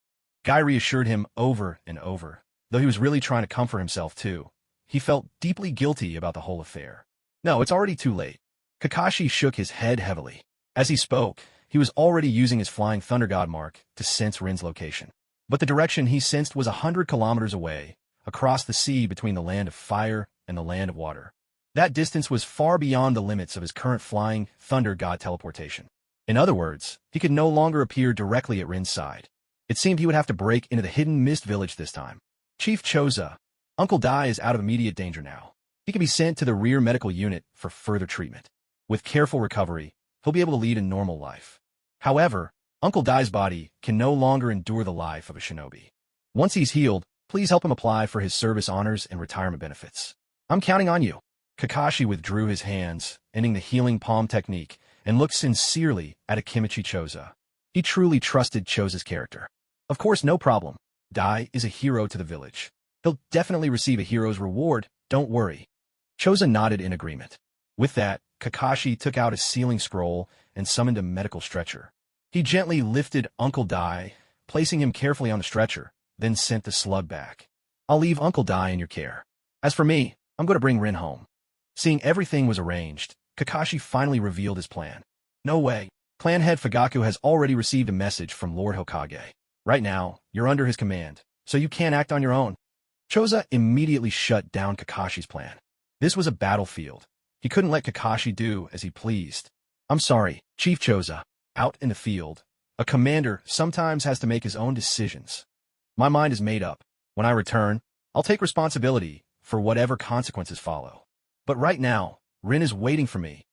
Guy reassured him over and over, though he was really trying to comfort himself too. He felt deeply guilty about the whole affair. No, it's already too late. Kakashi shook his head heavily. As he spoke, he was already using his flying thunder god mark to sense Rin's location. But the direction he sensed was 100 kilometers away, across the sea between the land of fire and the land of water. That distance was far beyond the limits of his current flying thunder god teleportation. In other words, he could no longer appear directly at Rin's side. It seemed he would have to break into the hidden mist village this time. Chief Choza, Uncle Dai is out of immediate danger now. He can be sent to the rear medical unit for further treatment. With careful recovery, he'll be able to lead a normal life. However, Uncle Dai's body can no longer endure the life of a shinobi. Once he's healed, please help him apply for his service honors and retirement benefits. I'm counting on you. Kakashi withdrew his hands, ending the healing palm technique, and looked sincerely at Akimichi Choza. He truly trusted Choza's character. Of course, no problem. Dai is a hero to the village. He'll definitely receive a hero's reward, don't worry. Choza nodded in agreement. With that, Kakashi took out a sealing scroll and summoned a medical stretcher. He gently lifted Uncle Dai, placing him carefully on the stretcher, then sent the slug back. I'll leave Uncle Dai in your care. As for me, I'm going to bring Rin home. Seeing everything was arranged, Kakashi finally revealed his plan. No way. Clan head Fugaku has already received a message from Lord Hokage. Right now, you're under his command, so you can't act on your own. Choza immediately shut down Kakashi's plan. This was a battlefield. He couldn't let Kakashi do as he pleased. I'm sorry, Chief Choza. Out in the field, a commander sometimes has to make his own decisions. My mind is made up. When I return, I'll take responsibility for whatever consequences follow. But right now, Rin is waiting for me.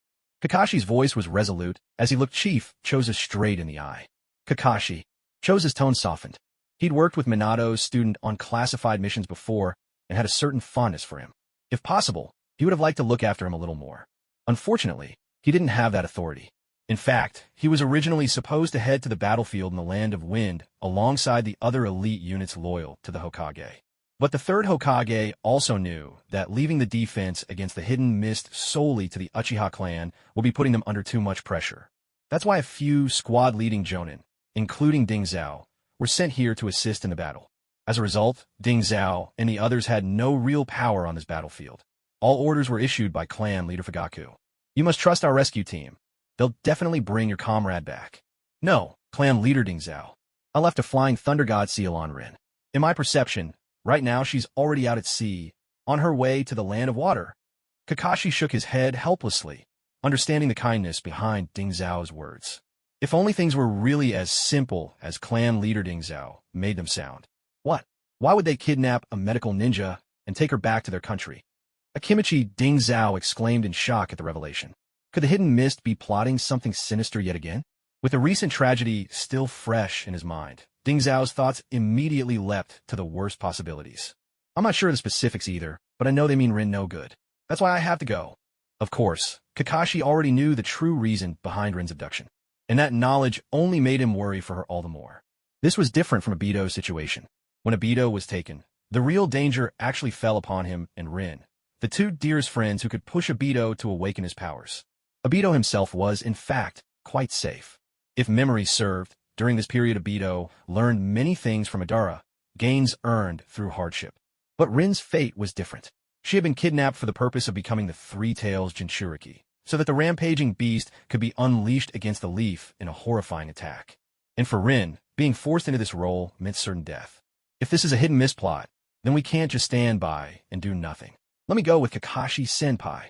Kakashi's voice was resolute as he looked Chief Choza straight in the eye. Kakashi. Choza's tone softened. He'd worked with Minato's student on classified missions before and had a certain fondness for him. If possible, he would have liked to look after him a little more. Unfortunately, he didn't have that authority. In fact, he was originally supposed to head to the battlefield in the Land of Wind alongside the other elite units loyal to the Hokage. But the third Hokage also knew that leaving the defense against the Hidden Mist solely to the Uchiha clan would be putting them under too much pressure. That's why a few squad-leading jonin, including Ding Zhao, were sent here to assist in the battle. As a result, Ding Zhao and the others had no real power on this battlefield. All orders were issued by clan leader Fugaku. You must trust our rescue team. They'll definitely bring your comrade back. No, clan leader Ding Zhao. I left a flying thunder god seal on Rin. In my perception, right now she's already out at sea, on her way to the land of water. Kakashi shook his head helplessly, understanding the kindness behind Ding Zhao's words. If only things were really as simple as clan leader Ding Zhao made them sound. What? Why would they kidnap a medical ninja and take her back to their country? Akimichi Ding Zhao exclaimed in shock at the revelation. Could the Hidden Mist be plotting something sinister yet again? With the recent tragedy still fresh in his mind, Ding Zhao's thoughts immediately leapt to the worst possibilities. I'm not sure of the specifics either, but I know they mean Rin no good. That's why I have to go. Of course, Kakashi already knew the true reason behind Rin's abduction, and that knowledge only made him worry for her all the more. This was different from Obito's situation. When Obito was taken, the real danger actually fell upon him and Rin, the two dearest friends who could push Obito to awaken his powers. Obito himself was, in fact, quite safe. If memory served, during this period Obito learned many things from Madara, gains earned through hardship. But Rin's fate was different. She had been kidnapped for the purpose of becoming the Three Tails Jinchuriki, so that the rampaging beast could be unleashed against the Leaf in a horrifying attack. And for Rin, being forced into this role meant certain death. If this is a hidden misplot, then we can't just stand by and do nothing. Let me go with Kakashi Senpai.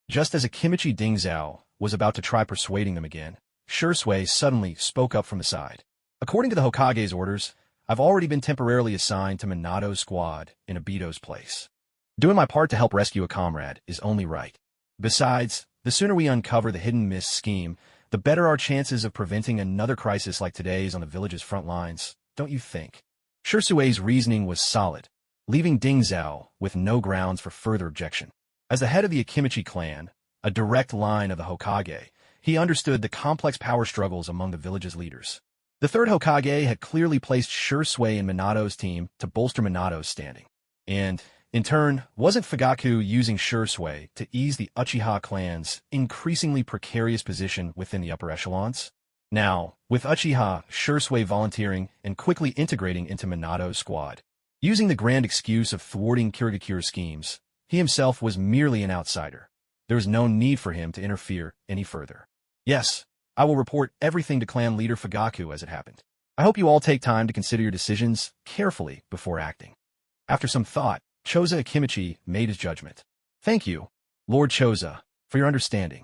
Just as Akimichi Ding Zhao was about to try persuading them again, Shursui suddenly spoke up from the side. According to the Hokage's orders, I've already been temporarily assigned to Minato's squad in Obito's place. Doing my part to help rescue a comrade is only right. Besides, the sooner we uncover the Hidden Mist scheme, the better our chances of preventing another crisis like today's on the village's front lines, don't you think? Shursui's reasoning was solid, leaving Ding Zhao with no grounds for further objection. As the head of the Akimichi clan, a direct line of the Hokage, he understood the complex power struggles among the village's leaders. The third Hokage had clearly placed Shursui in Minato's team to bolster Minato's standing. And, in turn, wasn't Fugaku using Shursui to ease the Uchiha clan's increasingly precarious position within the upper echelons? Now, with Uchiha Shursui volunteering and quickly integrating into Minato's squad, using the grand excuse of thwarting Kirigakura's schemes, he himself was merely an outsider. There was no need for him to interfere any further. Yes, I will report everything to clan leader Fugaku as it happened. I hope you all take time to consider your decisions carefully before acting. After some thought, Choza Akimichi made his judgment. Thank you, Lord Choza, for your understanding.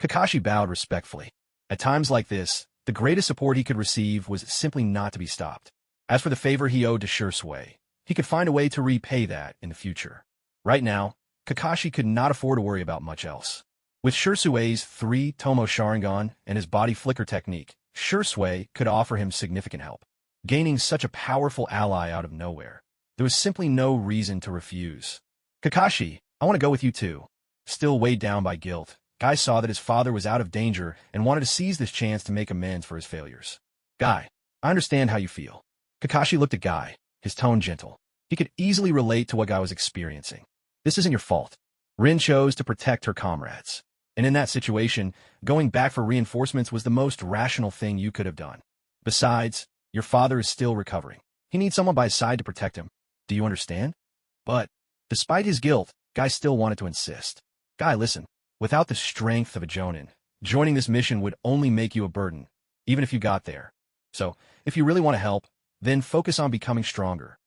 Kakashi bowed respectfully. At times like this, the greatest support he could receive was simply not to be stopped. As for the favor he owed to Shursui, he could find a way to repay that in the future. Right now, Kakashi could not afford to worry about much else. With Shursui's 3 Tomo Sharingan and his body flicker technique, Shursui could offer him significant help. Gaining such a powerful ally out of nowhere, there was simply no reason to refuse. Kakashi, I want to go with you too. Still weighed down by guilt, Guy saw that his father was out of danger and wanted to seize this chance to make amends for his failures. Guy, I understand how you feel. Kakashi looked at Guy, his tone gentle. He could easily relate to what Guy was experiencing. This isn't your fault. Rin chose to protect her comrades. And in that situation, going back for reinforcements was the most rational thing you could have done. Besides, your father is still recovering. He needs someone by his side to protect him. Do you understand? But, despite his guilt, Guy still wanted to insist. Guy, listen. Without the strength of a Jonin, joining this mission would only make you a burden, even if you got there. So, if you really want to help, then focus on becoming stronger.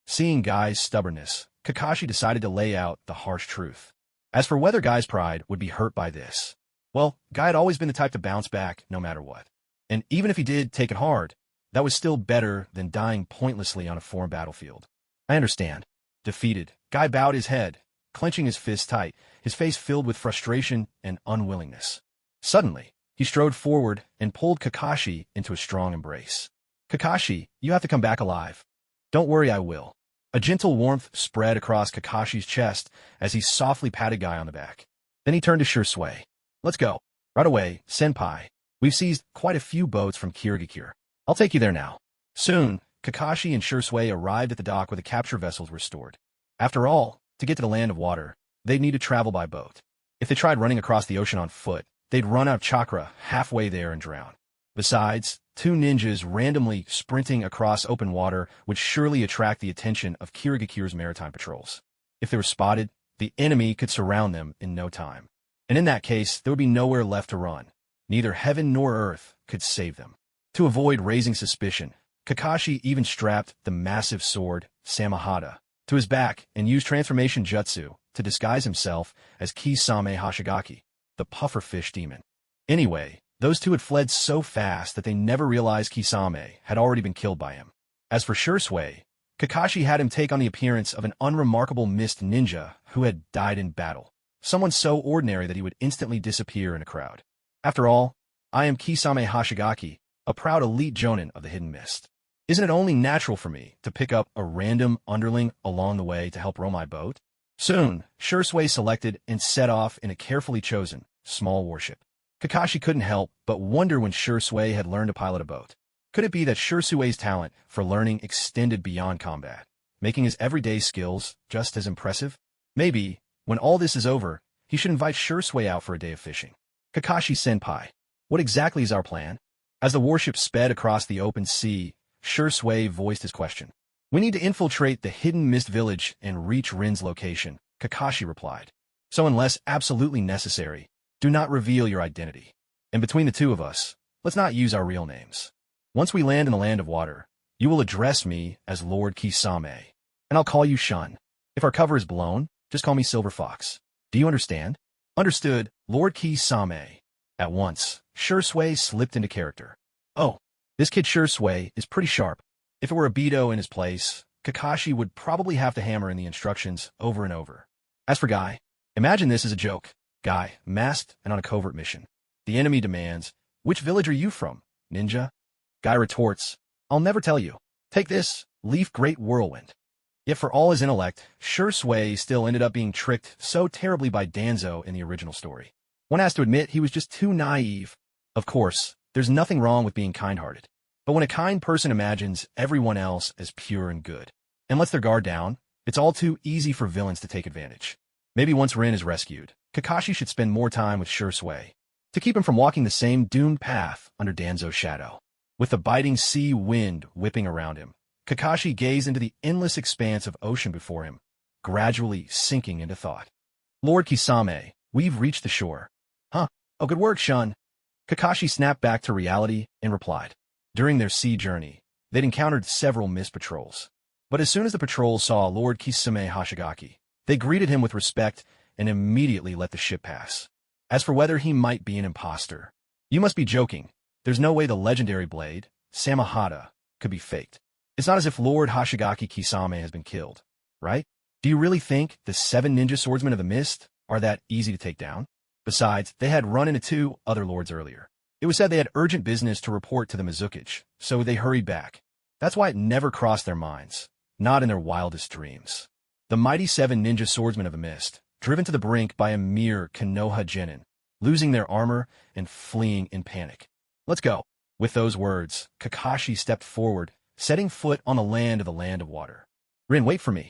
Seeing Guy's stubbornness, Kakashi decided to lay out the harsh truth. As for whether Guy's pride would be hurt by this, well, Guy had always been the type to bounce back no matter what. And even if he did take it hard, that was still better than dying pointlessly on a foreign battlefield. I understand. Defeated, Guy bowed his head, clenching his fists tight, his face filled with frustration and unwillingness. Suddenly, he strode forward and pulled Kakashi into a strong embrace. Kakashi, you have to come back alive. Don't worry, I will. A gentle warmth spread across Kakashi's chest as he softly patted Guy on the back. Then he turned to Shursui. Let's go. Right away, senpai. We've seized quite a few boats from Kirigakure. I'll take you there now. Soon, Kakashi and Shursui arrived at the dock where the capture vessels were stored. After all, to get to the land of water, they'd need to travel by boat. If they tried running across the ocean on foot, they'd run out of chakra halfway there and drown. Besides, 2 ninjas randomly sprinting across open water would surely attract the attention of Kirigakure's maritime patrols. If they were spotted, the enemy could surround them in no time. And in that case, there would be nowhere left to run. Neither heaven nor earth could save them. To avoid raising suspicion, Kakashi even strapped the massive sword, Samahata, to his back and used transformation jutsu to disguise himself as Kisame Hashigaki, the pufferfish demon. Anyway, those two had fled so fast that they never realized Kisame had already been killed by him. As for Shursui, Kakashi had him take on the appearance of an unremarkable mist ninja who had died in battle, someone so ordinary that he would instantly disappear in a crowd. After all, I am Kisame Hashigaki, a proud elite jonin of the Hidden Mist. Isn't it only natural for me to pick up a random underling along the way to help row my boat? Soon, Shursui selected and set off in a carefully chosen, small warship. Kakashi couldn't help but wonder when Shursui had learned to pilot a boat. Could it be that Shursui's talent for learning extended beyond combat, making his everyday skills just as impressive? Maybe, when all this is over, he should invite Shursui out for a day of fishing. Kakashi-senpai, what exactly is our plan? As the warship sped across the open sea, Shursui voiced his question. We need to infiltrate the Hidden Mist village and reach Rin's location, Kakashi replied. So unless absolutely necessary, do not reveal your identity. And between the two of us, let's not use our real names. Once we land in the land of water, you will address me as Lord Kisame, and I'll call you Shun. If our cover is blown, just call me Silver Fox. Do you understand? Understood, Lord Kisame. At once, Shursui slipped into character. Oh, this kid Shursui is pretty sharp. If it were a Beto in his place, Kakashi would probably have to hammer in the instructions over and over. As for Guy, imagine this as a joke. Guy, masked and on a covert mission. The enemy demands, which village are you from, ninja? Guy retorts, I'll never tell you. Take this, Leaf Great Whirlwind. Yet for all his intellect, Shursui still ended up being tricked so terribly by Danzo in the original story. One has to admit he was just too naive. Of course, there's nothing wrong with being kind-hearted. But when a kind person imagines everyone else as pure and good, and lets their guard down, it's all too easy for villains to take advantage. Maybe once Rin is rescued, Kakashi should spend more time with Shursui to keep him from walking the same doomed path under Danzo's shadow. With the biting sea wind whipping around him, Kakashi gazed into the endless expanse of ocean before him, gradually sinking into thought. Lord Kisame, we've reached the shore. Huh? Oh, good work, Shun. Kakashi snapped back to reality and replied. During their sea journey, they'd encountered several mist patrols. But as soon as the patrols saw Lord Kisame Hashigaki, they greeted him with respect and immediately let the ship pass. As for whether he might be an imposter, you must be joking. There's no way the legendary blade, Samahata, could be faked. It's not as if Lord Hashigaki Kisame has been killed, right? Do you really think the 7 ninja swordsmen of the mist are that easy to take down? Besides, they had run into 2 other lords earlier. It was said they had urgent business to report to the Mizukage, so they hurried back. That's why it never crossed their minds, not in their wildest dreams. The mighty 7 ninja swordsmen of the mist, driven to the brink by a mere Konoha genin, losing their armor and fleeing in panic. Let's go. With those words, Kakashi stepped forward, setting foot on the land of water. Rin, wait for me.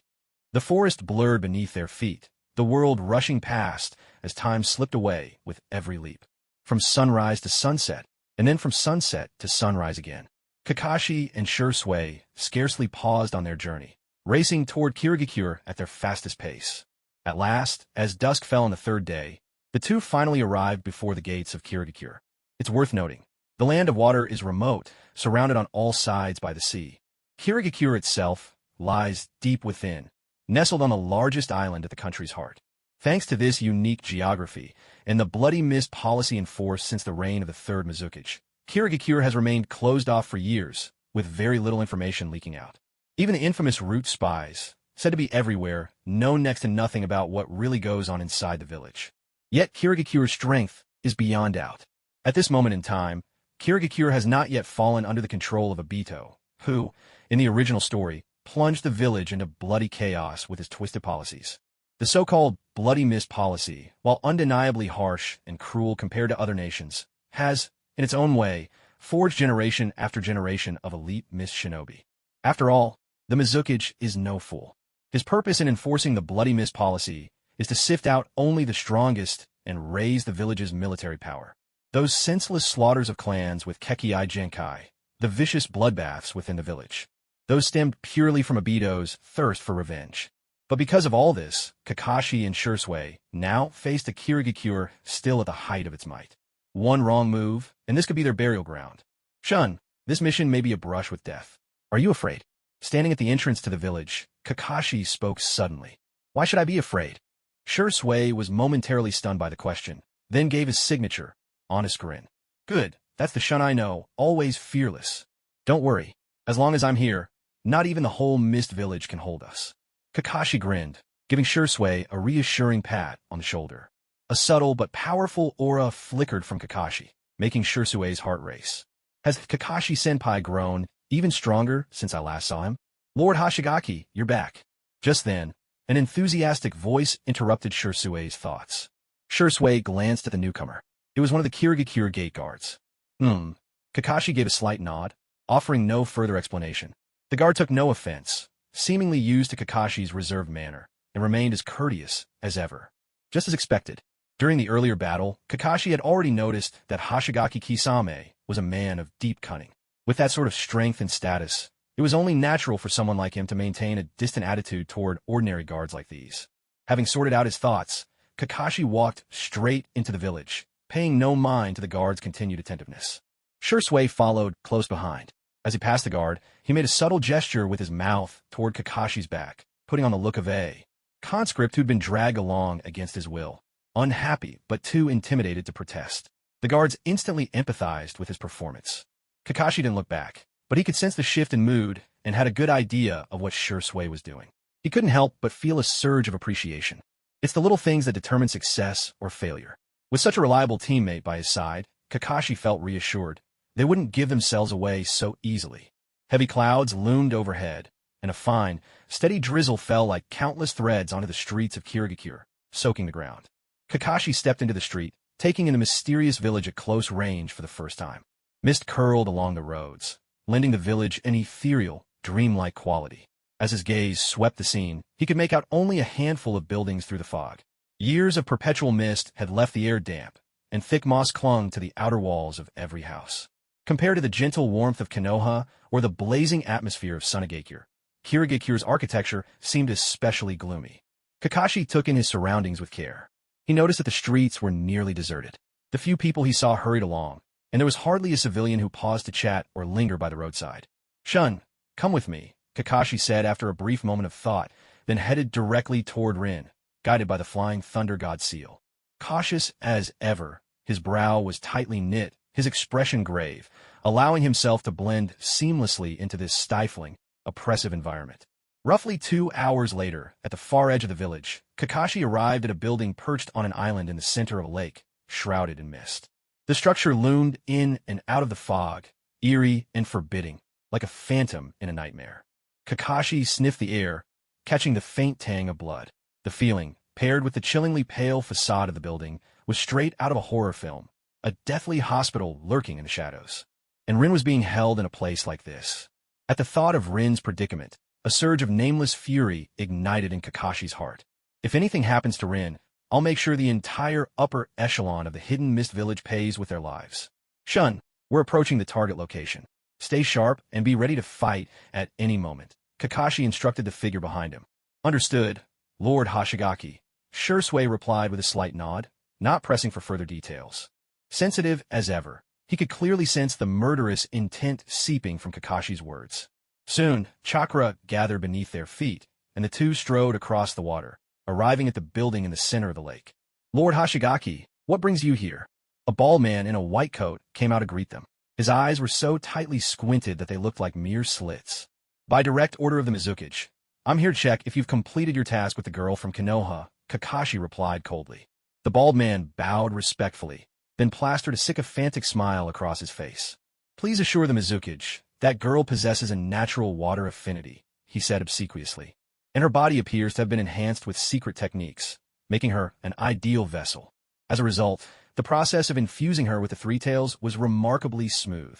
The forest blurred beneath their feet, the world rushing past as time slipped away with every leap. From sunrise to sunset, and then from sunset to sunrise again. Kakashi and Shursui scarcely paused on their journey, racing toward Kirigakure at their fastest pace. At last, as dusk fell on the 3rd day, the 2 finally arrived before the gates of Kirigakure. It's worth noting, the land of water is remote, surrounded on all sides by the sea. Kirigakure itself lies deep within, nestled on the largest island at the country's heart. Thanks to this unique geography and the bloody mist policy enforced since the reign of the 3rd Mizukage, Kirigakure has remained closed off for years, with very little information leaking out. Even the infamous root spies, said to be everywhere, know next to nothing about what really goes on inside the village. Yet Kirigakure's strength is beyond doubt. At this moment in time, Kirigakure has not yet fallen under the control of Obito, who, in the original story, plunged the village into bloody chaos with his twisted policies. The so-called bloody mist policy, while undeniably harsh and cruel compared to other nations, has, in its own way, forged generation after generation of elite mist shinobi. After all, the Mizukage is no fool. His purpose in enforcing the bloody mist policy is to sift out only the strongest and raise the village's military power. Those senseless slaughters of clans with Kekkei Genkai, the vicious bloodbaths within the village, those stemmed purely from Obito's thirst for revenge. But because of all this, Kakashi and Shursui now faced a Kirigakure still at the height of its might. One wrong move, and this could be their burial ground. Shun, this mission may be a brush with death. Are you afraid? Standing at the entrance to the village, Kakashi spoke suddenly. Why should I be afraid? Shursui was momentarily stunned by the question, then gave his signature, honest grin. Good, that's the Shun I know, always fearless. Don't worry, as long as I'm here, not even the whole mist village can hold us. Kakashi grinned, giving Shursui a reassuring pat on the shoulder. A subtle but powerful aura flickered from Kakashi, making Shursui's heart race. Has Kakashi-senpai grown even stronger since I last saw him? Lord Hashigaki, you're back. Just then, an enthusiastic voice interrupted Shursui's thoughts. Shursui glanced at the newcomer. It was one of the Kirigakure gate guards. Kakashi gave a slight nod, offering no further explanation. The guard took no offense, seemingly used to Kakashi's reserved manner, and remained as courteous as ever. Just as expected, during the earlier battle, Kakashi had already noticed that Hashigaki Kisame was a man of deep cunning. With that sort of strength and status, it was only natural for someone like him to maintain a distant attitude toward ordinary guards like these. Having sorted out his thoughts, Kakashi walked straight into the village, paying no mind to the guard's continued attentiveness. Shursui followed close behind. As he passed the guard, he made a subtle gesture with his mouth toward Kakashi's back, putting on the look of a conscript who'd been dragged along against his will, unhappy but too intimidated to protest. The guards instantly empathized with his performance. Kakashi didn't look back, but he could sense the shift in mood and had a good idea of what Shursui was doing. He couldn't help but feel a surge of appreciation. It's the little things that determine success or failure. With such a reliable teammate by his side, Kakashi felt reassured. They wouldn't give themselves away so easily. Heavy clouds loomed overhead, and a fine, steady drizzle fell like countless threads onto the streets of Kirigakure, soaking the ground. Kakashi stepped into the street, taking in the mysterious village at close range for the first time. Mist curled along the roads, lending the village an ethereal, dreamlike quality. As his gaze swept the scene, he could make out only a handful of buildings through the fog. Years of perpetual mist had left the air damp, and thick moss clung to the outer walls of every house. Compared to the gentle warmth of Konoha or the blazing atmosphere of Sunagakure, Kirigakure's architecture seemed especially gloomy. Kakashi took in his surroundings with care. He noticed that the streets were nearly deserted. The few people he saw hurried along, and there was hardly a civilian who paused to chat or linger by the roadside. "Shun, come with me," Kakashi said after a brief moment of thought, then headed directly toward Rin, guided by the flying thunder god seal. Cautious as ever, his brow was tightly knit, his expression grave, allowing himself to blend seamlessly into this stifling, oppressive environment. Roughly 2 hours later, at the far edge of the village, Kakashi arrived at a building perched on an island in the center of a lake, shrouded in mist. The structure loomed in and out of the fog, eerie and forbidding, like a phantom in a nightmare. Kakashi sniffed the air, catching the faint tang of blood. The feeling, paired with the chillingly pale facade of the building, was straight out of a horror film, a deathly hospital lurking in the shadows. And Rin was being held in a place like this. At the thought of Rin's predicament, a surge of nameless fury ignited in Kakashi's heart. If anything happens to Rin, I'll make sure the entire upper echelon of the Hidden Mist Village pays with their lives. "Shun, we're approaching the target location. Stay sharp and be ready to fight at any moment," Kakashi instructed the figure behind him. "Understood, Lord Hoshigaki," Shursui replied with a slight nod, not pressing for further details. Sensitive as ever, he could clearly sense the murderous intent seeping from Kakashi's words. Soon, chakra gathered beneath their feet, and the two strode across the water, arriving at the building in the center of the lake. "Lord Hoshigaki, what brings you here?" A bald man in a white coat came out to greet them. His eyes were so tightly squinted that they looked like mere slits. "By direct order of the Mizukage, I'm here to check if you've completed your task with the girl from Konoha," Kakashi replied coldly. The bald man bowed respectfully, then plastered a sycophantic smile across his face. "Please assure the Mizukage, that girl possesses a natural water affinity," he said obsequiously, "and her body appears to have been enhanced with secret techniques, making her an ideal vessel. As a result, the process of infusing her with the Three Tails was remarkably smooth.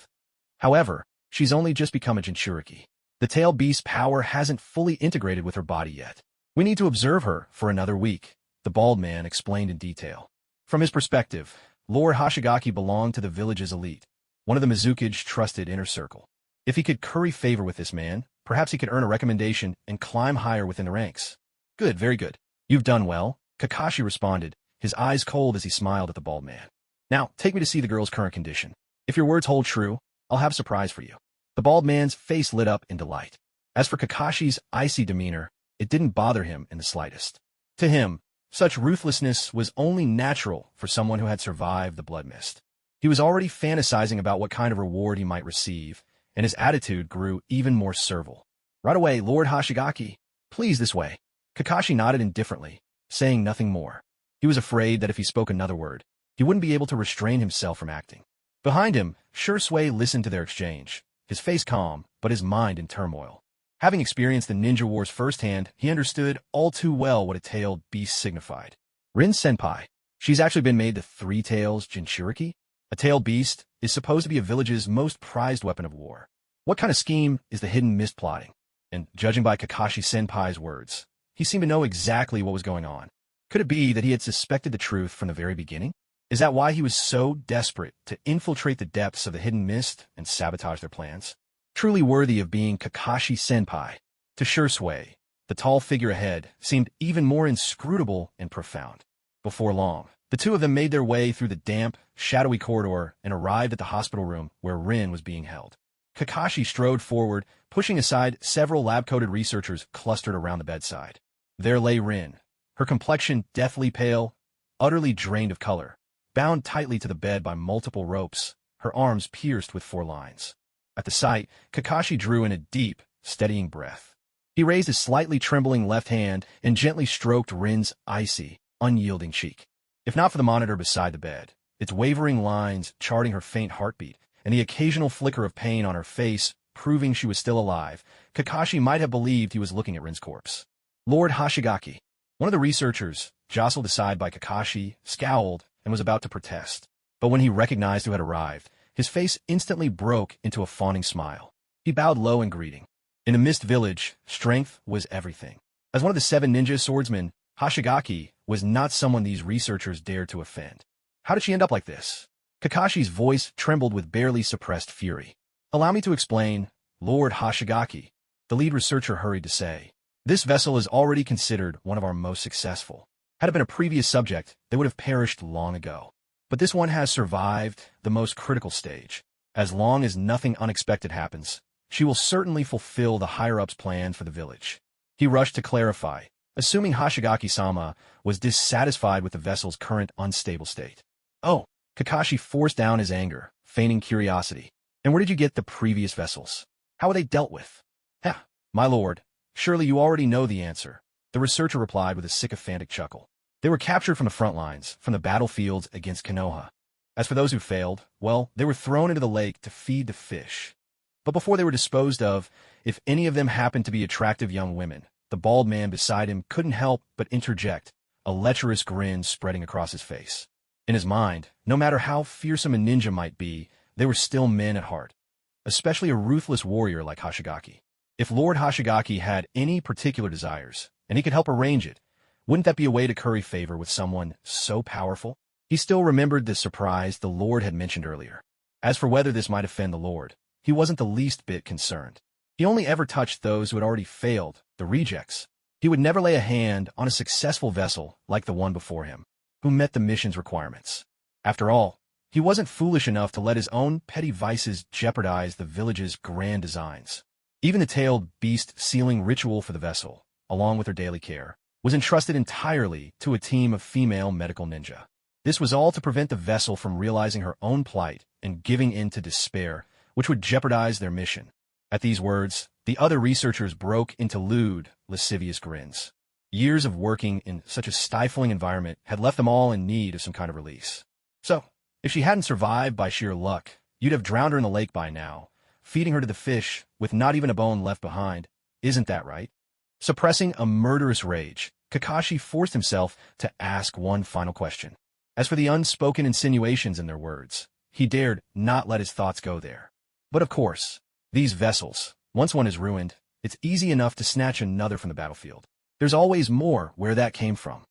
However, she's only just become a Jinchuriki. The tail beast's power hasn't fully integrated with her body yet. We need to observe her for another week," the bald man explained in detail. From his perspective, Lord Hoshigaki belonged to the village's elite, one of the Mizukage's trusted inner circle. If he could curry favor with this man, perhaps he could earn a recommendation and climb higher within the ranks. "Good, very good. You've done well," Kakashi responded, his eyes cold as he smiled at the bald man. "Now, take me to see the girl's current condition. If your words hold true, I'll have a surprise for you." The bald man's face lit up in delight. As for Kakashi's icy demeanor, it didn't bother him in the slightest. To him, such ruthlessness was only natural for someone who had survived the blood mist. He was already fantasizing about what kind of reward he might receive, and his attitude grew even more servile. "Right away, Lord Hoshigaki. Please, this way." Kakashi nodded indifferently, saying nothing more. He was afraid that if he spoke another word, he wouldn't be able to restrain himself from acting. Behind him, Shursui listened to their exchange, his face calm, but his mind in turmoil. Having experienced the ninja wars firsthand, he understood all too well what a tailed beast signified. Rin Senpai, she's actually been made the Three Tails Jinchuriki? A tailed beast is supposed to be a village's most prized weapon of war. What kind of scheme is the Hidden Mist plotting? And judging by Kakashi Senpai's words, he seemed to know exactly what was going on. Could it be that he had suspected the truth from the very beginning? Is that why he was so desperate to infiltrate the depths of the Hidden Mist and sabotage their plans? Truly worthy of being Kakashi Senpai. To Shursui, the tall figure ahead seemed even more inscrutable and profound. Before long, the two of them made their way through the damp, shadowy corridor and arrived at the hospital room where Rin was being held. Kakashi strode forward, pushing aside several lab-coated researchers clustered around the bedside. There lay Rin, her complexion deathly pale, utterly drained of color, bound tightly to the bed by multiple ropes, her arms pierced with 4 lines. At the sight, Kakashi drew in a deep, steadying breath. He raised his slightly trembling left hand and gently stroked Rin's icy, unyielding cheek. If not for the monitor beside the bed, its wavering lines charting her faint heartbeat, and the occasional flicker of pain on her face proving she was still alive, Kakashi might have believed he was looking at Rin's corpse. Lord Hoshigaki, one of the researchers, jostled aside by Kakashi, scowled and was about to protest. But when he recognized who had arrived, his face instantly broke into a fawning smile. He bowed low in greeting. In the Mist Village, strength was everything. As one of the 7 ninja swordsmen, Hoshigaki was not someone these researchers dared to offend. How did she end up like this? Kakashi's voice trembled with barely suppressed fury. "Allow me to explain, Lord Hoshigaki," the lead researcher hurried to say. "This vessel is already considered one of our most successful. Had it been a previous subject, they would have perished long ago. But this one has survived the most critical stage. As long as nothing unexpected happens, she will certainly fulfill the higher-ups' plan for the village. He rushed to clarify, assuming Hoshigaki-sama was dissatisfied with the vessel's current unstable state. Oh, Kakashi forced down his anger, feigning curiosity. And where did you get the previous vessels? How were they dealt with? Ha, my lord, surely you already know the answer, the researcher replied with a sycophantic chuckle. They were captured from the front lines, from the battlefields against Konoha. As for those who failed, well, they were thrown into the lake to feed the fish. But before they were disposed of, if any of them happened to be attractive young women, the bald man beside him couldn't help but interject, a lecherous grin spreading across his face. In his mind, no matter how fearsome a ninja might be, they were still men at heart, especially a ruthless warrior like Hoshigaki. If Lord Hoshigaki had any particular desires, and he could help arrange it, wouldn't that be a way to curry favor with someone so powerful? He still remembered the surprise the Lord had mentioned earlier. As for whether this might offend the Lord, he wasn't the least bit concerned. He only ever touched those who had already failed, the rejects. He would never lay a hand on a successful vessel like the one before him, who met the mission's requirements. After all, he wasn't foolish enough to let his own petty vices jeopardize the village's grand designs. Even the tailed beast sealing ritual for the vessel, along with her daily care, was entrusted entirely to a team of female medical ninja. This was all to prevent the vessel from realizing her own plight and giving in to despair, which would jeopardize their mission. At these words, the other researchers broke into lewd, lascivious grins. Years of working in such a stifling environment had left them all in need of some kind of release. So, if she hadn't survived by sheer luck, you'd have drowned her in the lake by now, feeding her to the fish with not even a bone left behind. Isn't that right? Suppressing a murderous rage, Kakashi forced himself to ask one final question. As for the unspoken insinuations in their words, he dared not let his thoughts go there. But of course, these vessels, once one is ruined, it's easy enough to snatch another from the battlefield. There's always more where that came from.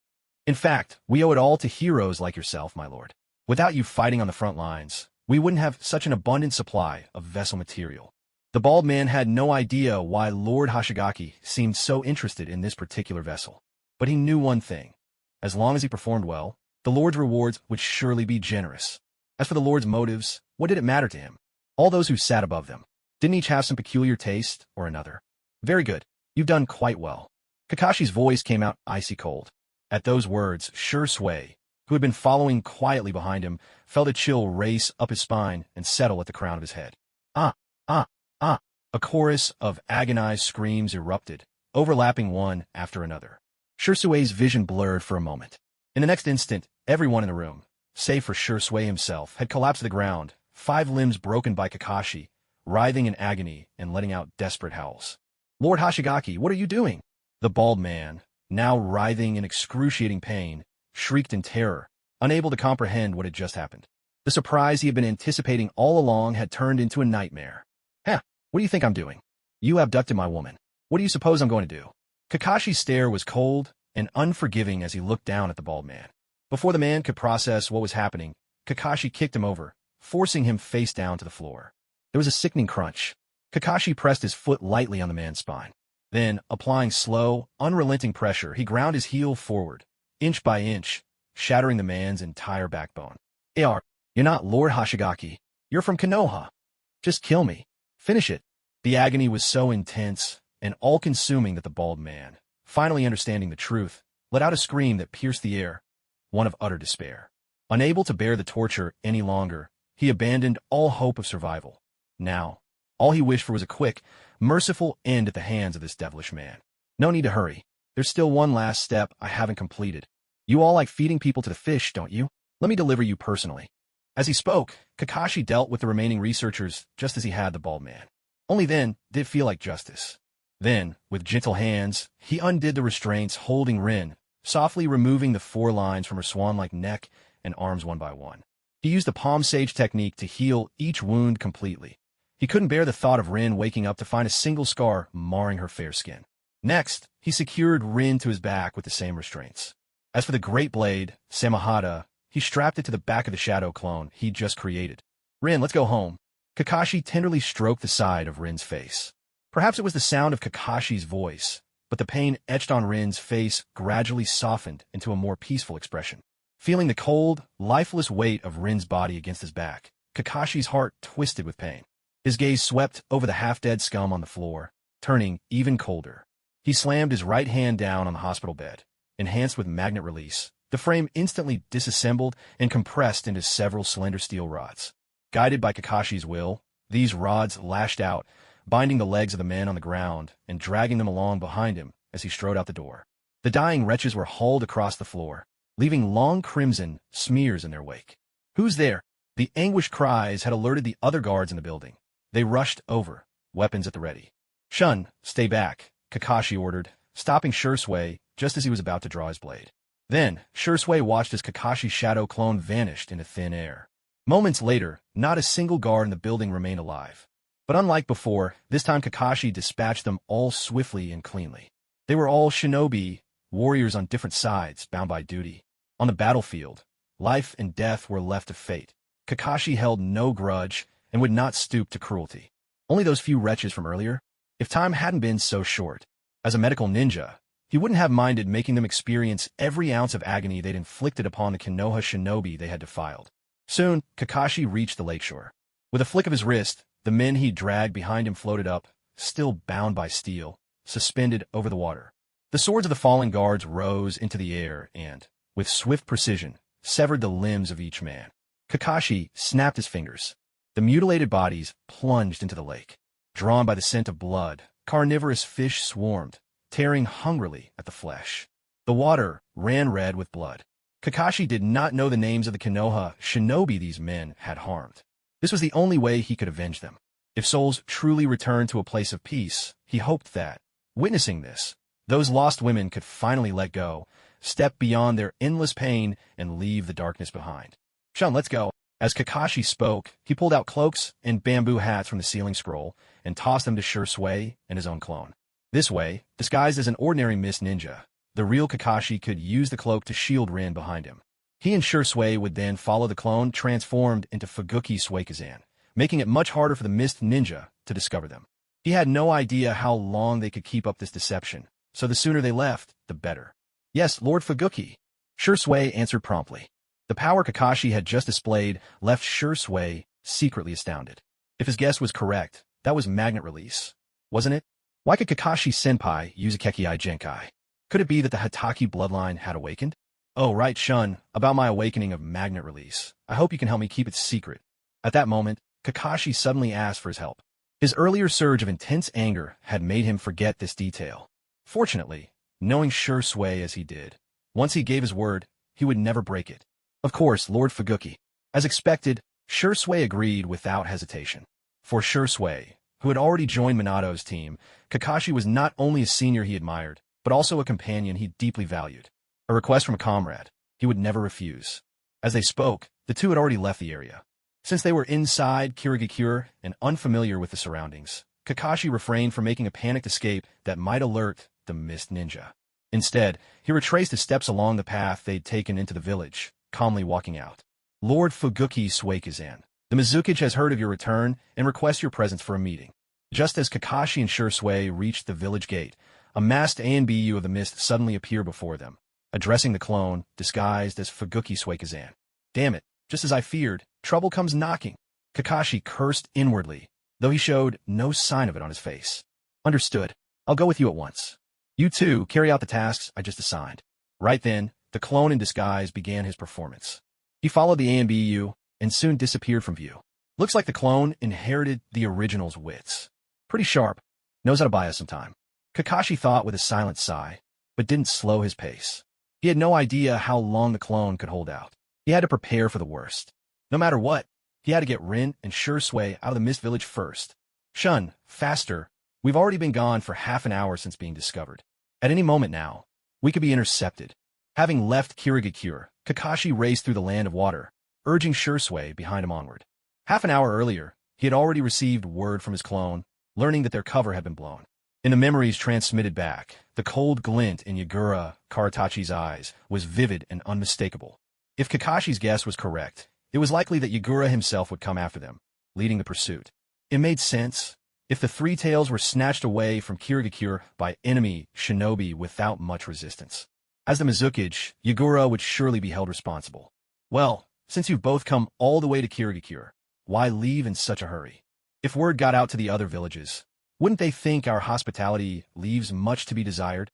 In fact, we owe it all to heroes like yourself, my lord. Without you fighting on the front lines, we wouldn't have such an abundant supply of vessel material. The bald man had no idea why Lord Hoshigaki seemed so interested in this particular vessel. But he knew one thing. As long as he performed well, the Lord's rewards would surely be generous. As for the Lord's motives, what did it matter to him? All those who sat above them, didn't each have some peculiar taste or another? Very good. You've done quite well. Kakashi's voice came out icy cold. At those words, Shui, who had been following quietly behind him, felt a chill race up his spine and settle at the crown of his head. Ah, ah, ah. A chorus of agonized screams erupted, overlapping one after another. Shui's vision blurred for a moment. In the next instant, everyone in the room, save for Shui himself, had collapsed to the ground, 5 limbs broken by Kakashi, writhing in agony and letting out desperate howls. Lord Hoshigaki, what are you doing? The bald man, now writhing in excruciating pain, shrieked in terror, unable to comprehend what had just happened. The surprise he had been anticipating all along had turned into a nightmare. Huh, what do you think I'm doing? You abducted my woman. What do you suppose I'm going to do? Kakashi's stare was cold and unforgiving as he looked down at the bald man. Before the man could process what was happening, Kakashi kicked him over, forcing him face down to the floor. There was a sickening crunch. Kakashi pressed his foot lightly on the man's spine. Then, applying slow, unrelenting pressure, he ground his heel forward, inch by inch, shattering the man's entire backbone. You're not Lord Hoshigaki. You're from Konoha. Just kill me. Finish it. The agony was so intense and all-consuming that the bald man, finally understanding the truth, let out a scream that pierced the air, one of utter despair. Unable to bear the torture any longer, he abandoned all hope of survival. Now, all he wished for was a quick, merciful end at the hands of this devilish man. No need to hurry. There's still one last step I haven't completed. You all like feeding people to the fish, don't you? Let me deliver you personally. As he spoke, Kakashi dealt with the remaining researchers just as he had the bald man. Only then did it feel like justice. Then, with gentle hands, he undid the restraints holding Rin, softly removing the 4 lines from her swan-like neck and arms one by one. He used the palm sage technique to heal each wound completely. He couldn't bear the thought of Rin waking up to find a single scar marring her fair skin. Next, he secured Rin to his back with the same restraints. As for the great blade, Samahada, he strapped it to the back of the shadow clone he'd just created. Rin, let's go home. Kakashi tenderly stroked the side of Rin's face. Perhaps it was the sound of Kakashi's voice, but the pain etched on Rin's face gradually softened into a more peaceful expression. Feeling the cold, lifeless weight of Rin's body against his back, Kakashi's heart twisted with pain. His gaze swept over the half-dead scum on the floor, turning even colder. He slammed his right hand down on the hospital bed. Enhanced with magnet release, the frame instantly disassembled and compressed into several slender steel rods. Guided by Kakashi's will, these rods lashed out, binding the legs of the men on the ground and dragging them along behind him as he strode out the door. The dying wretches were hauled across the floor, leaving long crimson smears in their wake. "Who's there?" The anguished cries had alerted the other guards in the building. They rushed over, weapons at the ready. "Shun, stay back," Kakashi ordered, stopping Shursui just as he was about to draw his blade. Then, Shursui watched as Kakashi's shadow clone vanished into thin air. Moments later, not a single guard in the building remained alive. But unlike before, this time Kakashi dispatched them all swiftly and cleanly. They were all shinobi, warriors on different sides, bound by duty. On the battlefield, life and death were left to fate. Kakashi held no grudge and would not stoop to cruelty. Only those few wretches from earlier? If time hadn't been so short. As a medical ninja, he wouldn't have minded making them experience every ounce of agony they'd inflicted upon the Konoha shinobi they had defiled. Soon, Kakashi reached the lakeshore. With a flick of his wrist, the men he dragged behind him floated up, still bound by steel, suspended over the water. The swords of the fallen guards rose into the air and, with swift precision, severed the limbs of each man. Kakashi snapped his fingers. The mutilated bodies plunged into the lake. Drawn by the scent of blood, carnivorous fish swarmed, tearing hungrily at the flesh. The water ran red with blood. Kakashi did not know the names of the Konoha shinobi these men had harmed. This was the only way he could avenge them. If souls truly returned to a place of peace, he hoped that, witnessing this, those lost women could finally let go, step beyond their endless pain, and leave the darkness behind. "Shun, let's go." As Kakashi spoke, he pulled out cloaks and bamboo hats from the ceiling scroll and tossed them to Shursui and his own clone. This way, disguised as an ordinary mist ninja, the real Kakashi could use the cloak to shield Rin behind him. He and Shursui would then follow the clone transformed into Fuguki Suikazan, making it much harder for the mist ninja to discover them. He had no idea how long they could keep up this deception, so the sooner they left, the better. "Yes, Lord Fuguki," Shursui answered promptly. The power Kakashi had just displayed left Shursui secretly astounded. If his guess was correct, that was magnet release, wasn't it? Why could Kakashi-senpai use a Kekii Genkai? Could it be that the Hatake bloodline had awakened? "Oh, right, Shun, about my awakening of magnet release. I hope you can help me keep it secret." At that moment, Kakashi suddenly asked for his help. His earlier surge of intense anger had made him forget this detail. Fortunately, knowing Shursui as he did, once he gave his word, he would never break it. "Of course, Lord Fuguki." As expected, Shursui agreed without hesitation. For Shursui, who had already joined Minato's team, Kakashi was not only a senior he admired, but also a companion he deeply valued. A request from a comrade, he would never refuse. As they spoke, the two had already left the area. Since they were inside Kirigakure and unfamiliar with the surroundings, Kakashi refrained from making a panicked escape that might alert the Mist Ninja. Instead, he retraced his steps along the path they'd taken into the village, calmly walking out. "Lord Fuguki Suikazan, the Mizukage has heard of your return and requests your presence for a meeting." Just as Kakashi and Shursui reached the village gate, a masked ANBU of the mist suddenly appeared before them, addressing the clone, disguised as Fuguki Suikazan. "Damn it, just as I feared, trouble comes knocking." Kakashi cursed inwardly, though he showed no sign of it on his face. "Understood. I'll go with you at once. You two carry out the tasks I just assigned." Right then, the clone in disguise began his performance. He followed the ANBU and soon disappeared from view. Looks like the clone inherited the original's wits. Pretty sharp. Knows how to buy us some time. Kakashi thought with a silent sigh, but didn't slow his pace. He had no idea how long the clone could hold out. He had to prepare for the worst. No matter what, he had to get Rin and Shursui out of the Mist Village first. "Shun, faster. We've already been gone for half an hour since being discovered. At any moment now, we could be intercepted." Having left Kirigakure, Kakashi raced through the land of water, urging Shursui behind him onward. Half an hour earlier, he had already received word from his clone, learning that their cover had been blown. In the memories transmitted back, the cold glint in Yagura Karatachi's eyes was vivid and unmistakable. If Kakashi's guess was correct, it was likely that Yagura himself would come after them, leading the pursuit. It made sense. If the three tails were snatched away from Kirigakure by enemy shinobi without much resistance. As the Mizukage, Yagura would surely be held responsible. Well, since you've both come all the way to Kirigakure, why leave in such a hurry? If word got out to the other villages, wouldn't they think our hospitality leaves much to be desired?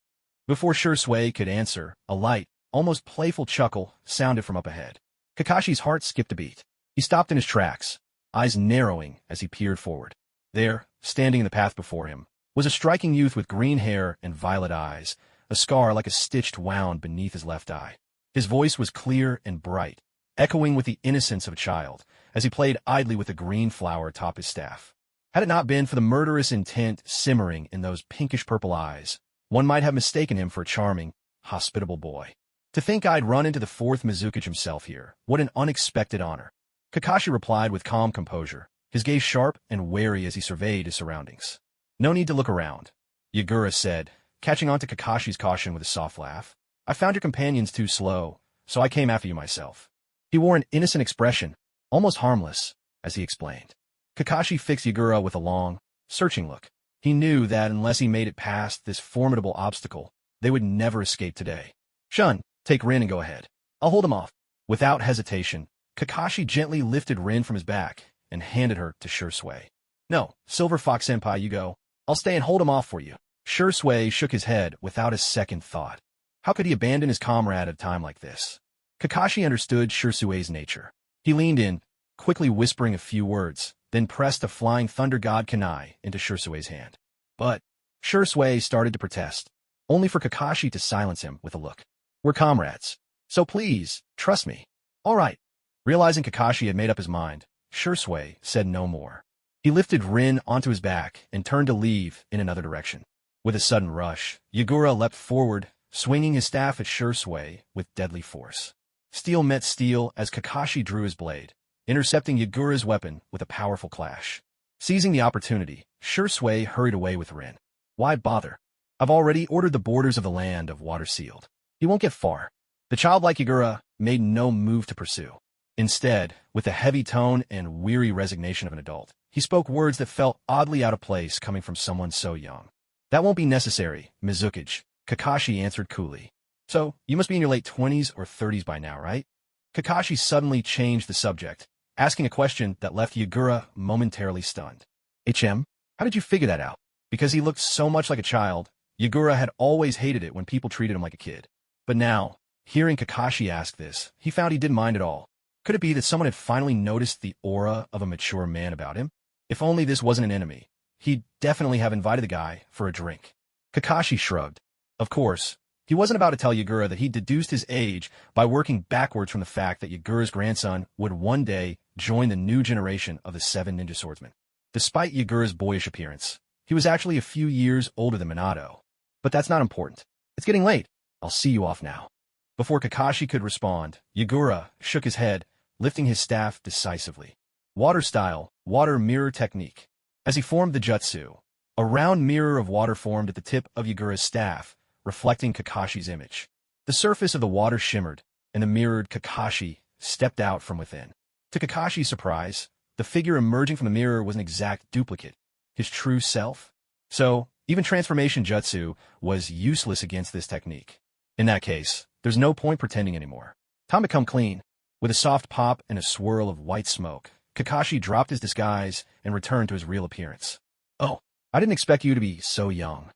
Before Shursui could answer, a light, almost playful chuckle sounded from up ahead. Kakashi's heart skipped a beat. He stopped in his tracks, eyes narrowing as he peered forward. There, standing in the path before him, was a striking youth with green hair and violet eyes, a scar like a stitched wound beneath his left eye. His voice was clear and bright, echoing with the innocence of a child, as he played idly with a green flower atop his staff. Had it not been for the murderous intent simmering in those pinkish-purple eyes, one might have mistaken him for a charming, hospitable boy. To think I'd run into the fourth Mizukage himself here, what an unexpected honor. Kakashi replied with calm composure, his gaze sharp and wary as he surveyed his surroundings. No need to look around, Yagura said, catching on to Kakashi's caution with a soft laugh. I found your companions too slow, so I came after you myself. He wore an innocent expression, almost harmless, as he explained. Kakashi fixed Yagura with a long, searching look. He knew that unless he made it past this formidable obstacle, they would never escape today. Shun, take Rin and go ahead. I'll hold him off. Without hesitation, Kakashi gently lifted Rin from his back and handed her to Shursui. No, Silver Fox Senpai, you go. I'll stay and hold him off for you. Shursui shook his head without a second thought. How could he abandon his comrade at a time like this? Kakashi understood Shursui's nature. He leaned in, quickly whispering a few words, then pressed a flying thunder god kunai into Shursui's hand. But Shursui started to protest, only for Kakashi to silence him with a look. We're comrades, so please, trust me. All right. Realizing Kakashi had made up his mind, Shursui said no more. He lifted Rin onto his back and turned to leave in another direction. With a sudden rush, Yagura leapt forward, swinging his staff at Shursui with deadly force. Steel met steel as Kakashi drew his blade, intercepting Yagura's weapon with a powerful clash. Seizing the opportunity, Shursui hurried away with Rin. Why bother? I've already ordered the borders of the land of water sealed. He won't get far. The childlike Yagura made no move to pursue. Instead, with the heavy tone and weary resignation of an adult, he spoke words that felt oddly out of place coming from someone so young. That won't be necessary, Mizukage, Kakashi answered coolly. So, you must be in your late 20s or 30s by now, right? Kakashi suddenly changed the subject, asking a question that left Yagura momentarily stunned. HM, how did you figure that out? Because he looked so much like a child, Yagura had always hated it when people treated him like a kid. But now, hearing Kakashi ask this, he found he didn't mind at all. Could it be that someone had finally noticed the aura of a mature man about him? If only this wasn't an enemy, he'd definitely have invited the guy for a drink. Kakashi shrugged. Of course, he wasn't about to tell Yagura that he'd deduced his age by working backwards from the fact that Yagura's grandson would one day join the new generation of the 7 ninja swordsmen. Despite Yagura's boyish appearance, he was actually a few years older than Minato. But that's not important. It's getting late. I'll see you off now. Before Kakashi could respond, Yagura shook his head, lifting his staff decisively. Water style, water mirror technique. As he formed the jutsu, a round mirror of water formed at the tip of Yagura's staff, reflecting Kakashi's image. The surface of the water shimmered, and the mirrored Kakashi stepped out from within. To Kakashi's surprise, the figure emerging from the mirror was an exact duplicate, his true self. So, even transformation jutsu was useless against this technique. In that case, there's no point pretending anymore. Time to come clean. With a soft pop and a swirl of white smoke, Kakashi dropped his disguise and returned to his real appearance. Oh, I didn't expect you to be so young.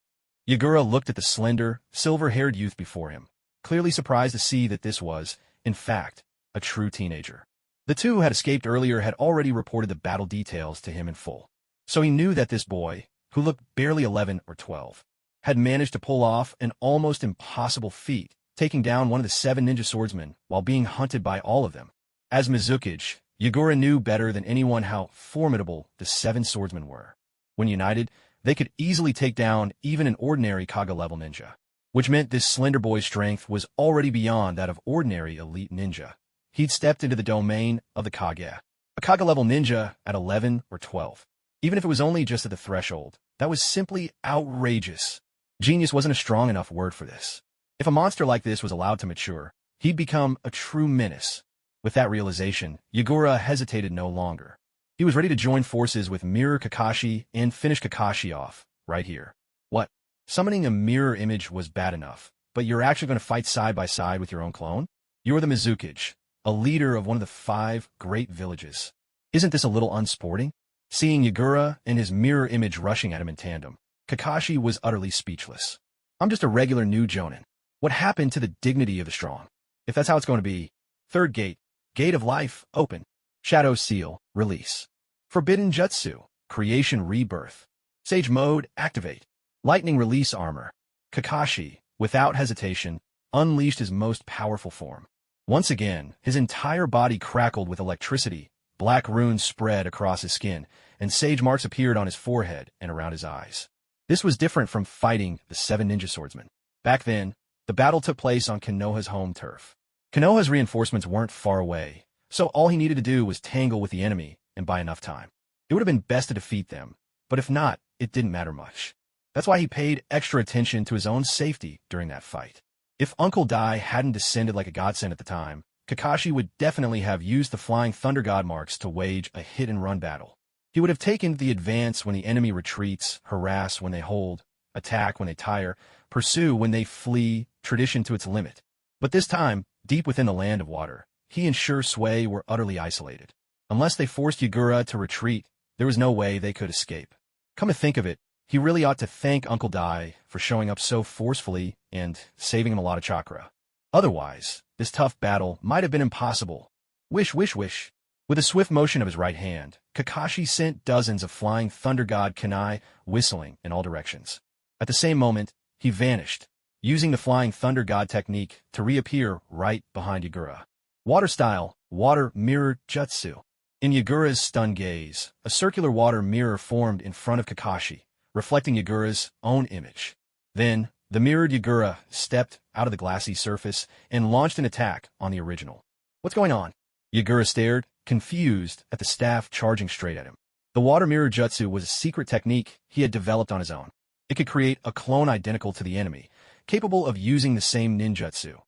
Yagura looked at the slender, silver-haired youth before him, clearly surprised to see that this was, in fact, a true teenager. The two who had escaped earlier had already reported the battle details to him in full, so he knew that this boy, who looked barely 11 or 12, had managed to pull off an almost impossible feat, taking down one of the 7 ninja swordsmen while being hunted by all of them. As Mizukage, Yagura knew better than anyone how formidable the 7 swordsmen were. When united, they could easily take down even an ordinary Kaga-level ninja, which meant this slender boy's strength was already beyond that of ordinary elite ninja. He'd stepped into the domain of the Kage, a Kaga-level ninja at 11 or 12. Even if it was only just at the threshold, that was simply outrageous. Genius wasn't a strong enough word for this. If a monster like this was allowed to mature, he'd become a true menace. With that realization, Yagura hesitated no longer. He was ready to join forces with Mirror Kakashi and finish Kakashi off, right here. What? Summoning a mirror image was bad enough, but you're actually going to fight side by side with your own clone? You're the Mizukage, a leader of one of the 5 great villages. Isn't this a little unsporting? Seeing Yagura and his mirror image rushing at him in tandem, Kakashi was utterly speechless. I'm just a regular new jonin. What happened to the dignity of the strong? If that's how it's going to be. Third gate, Gate of Life, open. Shadow Seal, release. Forbidden Jutsu, creation rebirth. Sage mode, activate. Lightning release armor. Kakashi, without hesitation, unleashed his most powerful form. Once again, his entire body crackled with electricity, black runes spread across his skin, and sage marks appeared on his forehead and around his eyes. This was different from fighting the 7 ninja swordsmen. Back then, the battle took place on Konoha's home turf. Konoha's reinforcements weren't far away, so all he needed to do was tangle with the enemy and buy enough time. It would have been best to defeat them, but if not, it didn't matter much. That's why he paid extra attention to his own safety during that fight. If Uncle Dai hadn't descended like a godsend at the time, Kakashi would definitely have used the Flying Thunder God marks to wage a hit-and-run battle. He would have taken the advance when the enemy retreats, harass when they hold, attack when they tire, pursue when they flee, tradition to its limit. But this time, deep within the land of water, he and Sure Sway were utterly isolated. Unless they forced Yagura to retreat, there was no way they could escape. Come to think of it, he really ought to thank Uncle Dai for showing up so forcefully and saving him a lot of chakra. Otherwise, this tough battle might have been impossible. Wish, wish, wish. With a swift motion of his right hand, Kakashi sent dozens of Flying Thunder God kunai whistling in all directions. At the same moment, he vanished, using the Flying Thunder God technique to reappear right behind Yagura. Water style, water mirror jutsu. In Yagura's stunned gaze, a circular water mirror formed in front of Kakashi, reflecting Yagura's own image. Then, the mirrored Yagura stepped out of the glassy surface and launched an attack on the original. What's going on? Yagura stared, confused at the staff charging straight at him. The water mirror jutsu was a secret technique he had developed on his own. It could create a clone identical to the enemy, capable of using the same ninjutsu,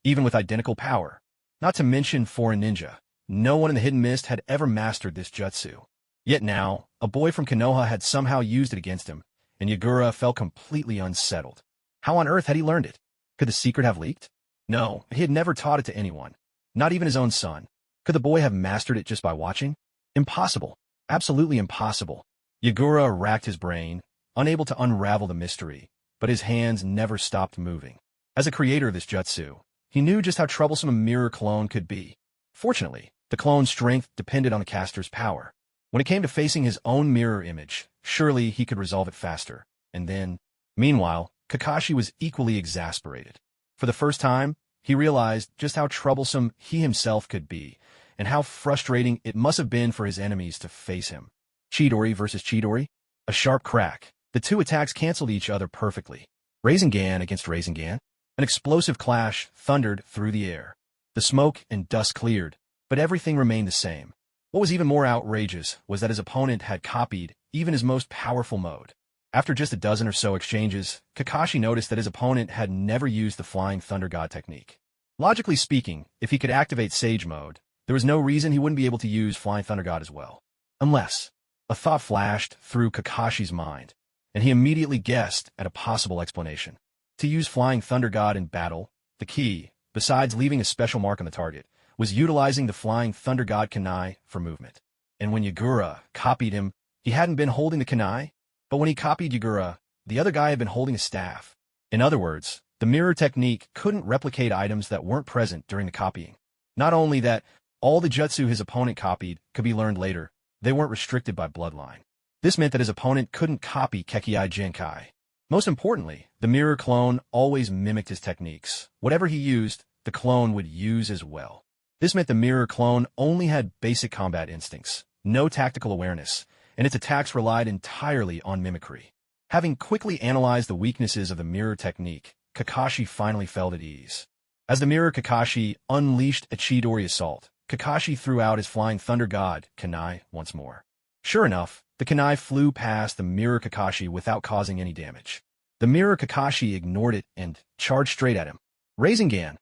even with identical power. Not to mention foreign ninja. No one in the Hidden Mist had ever mastered this jutsu. Yet now, a boy from Konoha had somehow used it against him, and Yagura felt completely unsettled. How on earth had he learned it? Could the secret have leaked? No, he had never taught it to anyone, not even his own son. Could the boy have mastered it just by watching? Impossible. Absolutely impossible. Yagura racked his brain, unable to unravel the mystery, but his hands never stopped moving. As a creator of this jutsu, he knew just how troublesome a mirror clone could be. Fortunately, the clone's strength depended on the caster's power. When it came to facing his own mirror image, surely he could resolve it faster. And then, meanwhile, Kakashi was equally exasperated. For the first time, he realized just how troublesome he himself could be, and how frustrating it must have been for his enemies to face him. Chidori versus Chidori? A sharp crack. The two attacks canceled each other perfectly. Rasengan against Rasengan? An explosive clash thundered through the air. The smoke and dust cleared, but everything remained the same. What was even more outrageous was that his opponent had copied even his most powerful mode. After just a dozen or so exchanges, Kakashi noticed that his opponent had never used the Flying Thunder God technique. Logically speaking, if he could activate Sage mode, there was no reason he wouldn't be able to use Flying Thunder God as well. Unless, a thought flashed through Kakashi's mind, and he immediately guessed at a possible explanation. To use Flying Thunder God in battle, the key, besides leaving a special mark on the target, was utilizing the Flying Thunder God kunai for movement. And when Yagura copied him, he hadn't been holding the kunai, but when he copied Yagura, the other guy had been holding a staff. In other words, the mirror technique couldn't replicate items that weren't present during the copying. Not only that, all the jutsu his opponent copied could be learned later. They weren't restricted by bloodline. This meant that his opponent couldn't copy Kekkai Genkai. Most importantly, the mirror clone always mimicked his techniques. Whatever he used, the clone would use as well. This meant the mirror clone only had basic combat instincts, no tactical awareness, and its attacks relied entirely on mimicry. Having quickly analyzed the weaknesses of the mirror technique, Kakashi finally felt at ease. As the mirror Kakashi unleashed a Chidori assault, Kakashi threw out his Flying Thunder God kunai once more. Sure enough, the kunai flew past the mirror Kakashi without causing any damage. The mirror Kakashi ignored it and charged straight at him. Rasengan!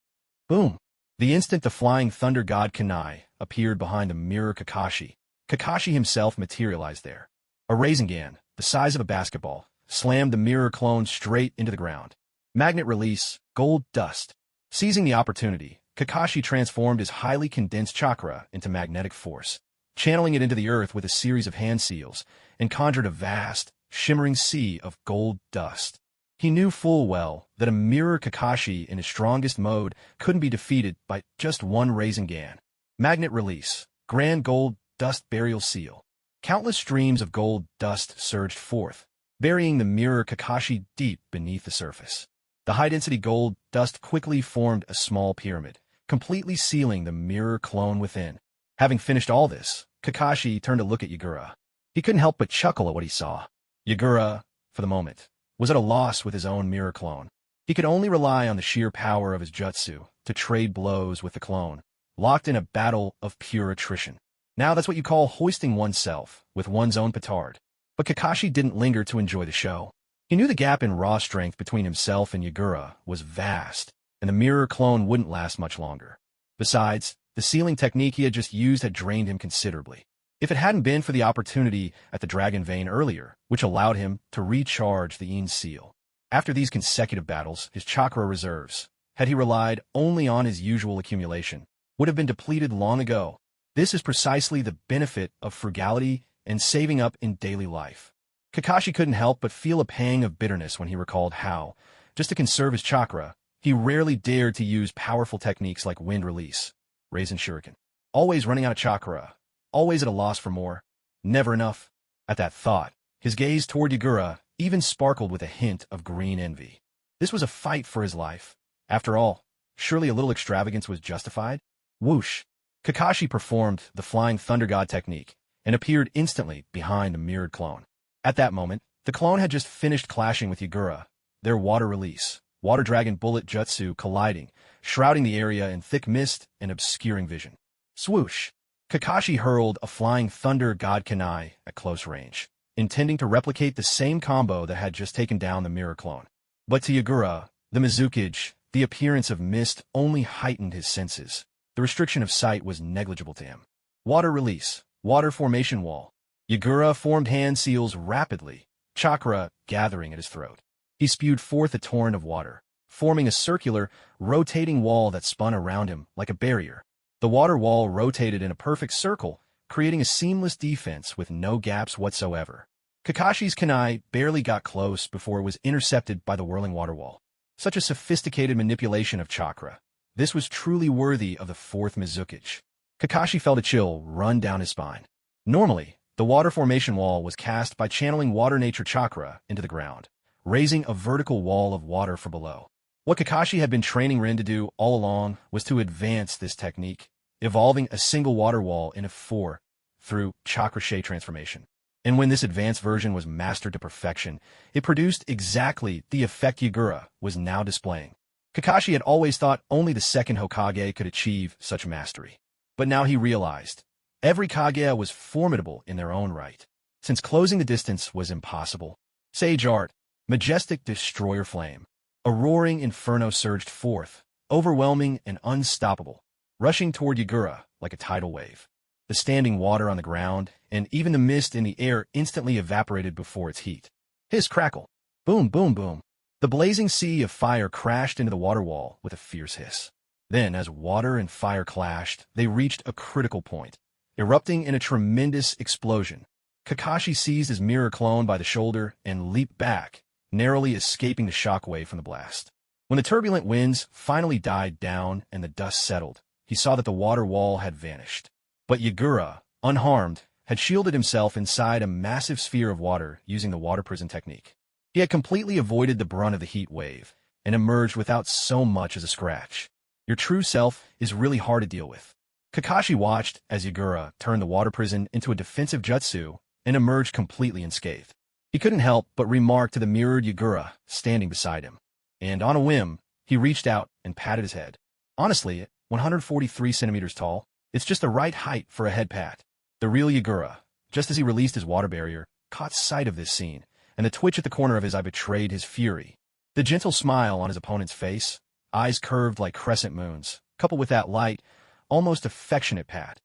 Boom! The instant the Flying Thunder God kunai appeared behind the mirror Kakashi, Kakashi himself materialized there. A Rasengan, the size of a basketball, slammed the mirror clone straight into the ground. Magnet release, gold dust. Seizing the opportunity, Kakashi transformed his highly condensed chakra into magnetic force, channeling it into the earth with a series of hand seals, and conjured a vast, shimmering sea of gold dust. He knew full well that a mirror Kakashi in his strongest mode couldn't be defeated by just one Rasengan. Magnet release, grand gold dust burial seal. Countless streams of gold dust surged forth, burying the mirror Kakashi deep beneath the surface. The high-density gold dust quickly formed a small pyramid, completely sealing the mirror clone within. Having finished all this, Kakashi turned to look at Yagura. He couldn't help but chuckle at what he saw. Yagura, for the moment, was at a loss with his own mirror clone. He could only rely on the sheer power of his jutsu to trade blows with the clone, locked in a battle of pure attrition. Now that's what you call hoisting oneself with one's own petard. But Kakashi didn't linger to enjoy the show. He knew the gap in raw strength between himself and Yagura was vast, and the mirror clone wouldn't last much longer. Besides, the sealing technique he had just used had drained him considerably. If it hadn't been for the opportunity at the Dragon Vein earlier, which allowed him to recharge the Yin seal. After these consecutive battles, his chakra reserves, had he relied only on his usual accumulation, would have been depleted long ago. This is precisely the benefit of frugality and saving up in daily life. Kakashi couldn't help but feel a pang of bitterness when he recalled how, just to conserve his chakra, he rarely dared to use powerful techniques like wind release, Rasen Shuriken. Always running out of chakra, always at a loss for more, never enough. At that thought, his gaze toward Yagura even sparkled with a hint of green envy. This was a fight for his life. After all, surely a little extravagance was justified? Whoosh! Kakashi performed the Flying Thunder God technique and appeared instantly behind the mirrored clone. At that moment, the clone had just finished clashing with Yagura, their water release, Water Dragon Bullet Jutsu colliding, shrouding the area in thick mist and obscuring vision. Swoosh! Kakashi hurled a Flying Thunder God Kunai at close range, intending to replicate the same combo that had just taken down the mirror clone. But to Yagura, the Mizukage, the appearance of mist only heightened his senses. The restriction of sight was negligible to him. Water release, water formation wall. Yagura formed hand seals rapidly, chakra gathering at his throat. He spewed forth a torrent of water, forming a circular, rotating wall that spun around him like a barrier. The water wall rotated in a perfect circle, creating a seamless defense with no gaps whatsoever. Kakashi's kunai barely got close before it was intercepted by the whirling water wall. Such a sophisticated manipulation of chakra. This was truly worthy of the fourth Mizukage. Kakashi felt a chill run down his spine. Normally, the water formation wall was cast by channeling water nature chakra into the ground, raising a vertical wall of water from below. What Kakashi had been training Rin to do all along was to advance this technique, evolving a single water wall into 4 through chakra shade transformation. And when this advanced version was mastered to perfection, it produced exactly the effect Yagura was now displaying. Kakashi had always thought only the second Hokage could achieve such mastery. But now he realized, every Kage was formidable in their own right. Since closing the distance was impossible, Sage Art, majestic destroyer flame. A roaring inferno surged forth, overwhelming and unstoppable, rushing toward Yagura like a tidal wave. The standing water on the ground, and even the mist in the air instantly evaporated before its heat. Hiss crackle. Boom, boom, boom. The blazing sea of fire crashed into the water wall with a fierce hiss. Then, as water and fire clashed, they reached a critical point, erupting in a tremendous explosion. Kakashi seized his mirror clone by the shoulder and leaped back, narrowly escaping the shockwave from the blast. When the turbulent winds finally died down and the dust settled, he saw that the water wall had vanished. But Yagura, unharmed, had shielded himself inside a massive sphere of water using the water prison technique. He had completely avoided the brunt of the heat wave and emerged without so much as a scratch. Your true self is really hard to deal with. Kakashi watched as Yagura turned the water prison into a defensive jutsu and emerged completely unscathed. He couldn't help but remark to the mirrored Yagura standing beside him. And on a whim, he reached out and patted his head. Honestly, at 143 centimeters tall, it's just the right height for a head pat. The real Yagura, just as he released his water barrier, caught sight of this scene, and the twitch at the corner of his eye betrayed his fury. The gentle smile on his opponent's face, eyes curved like crescent moons, coupled with that light, almost affectionate pat.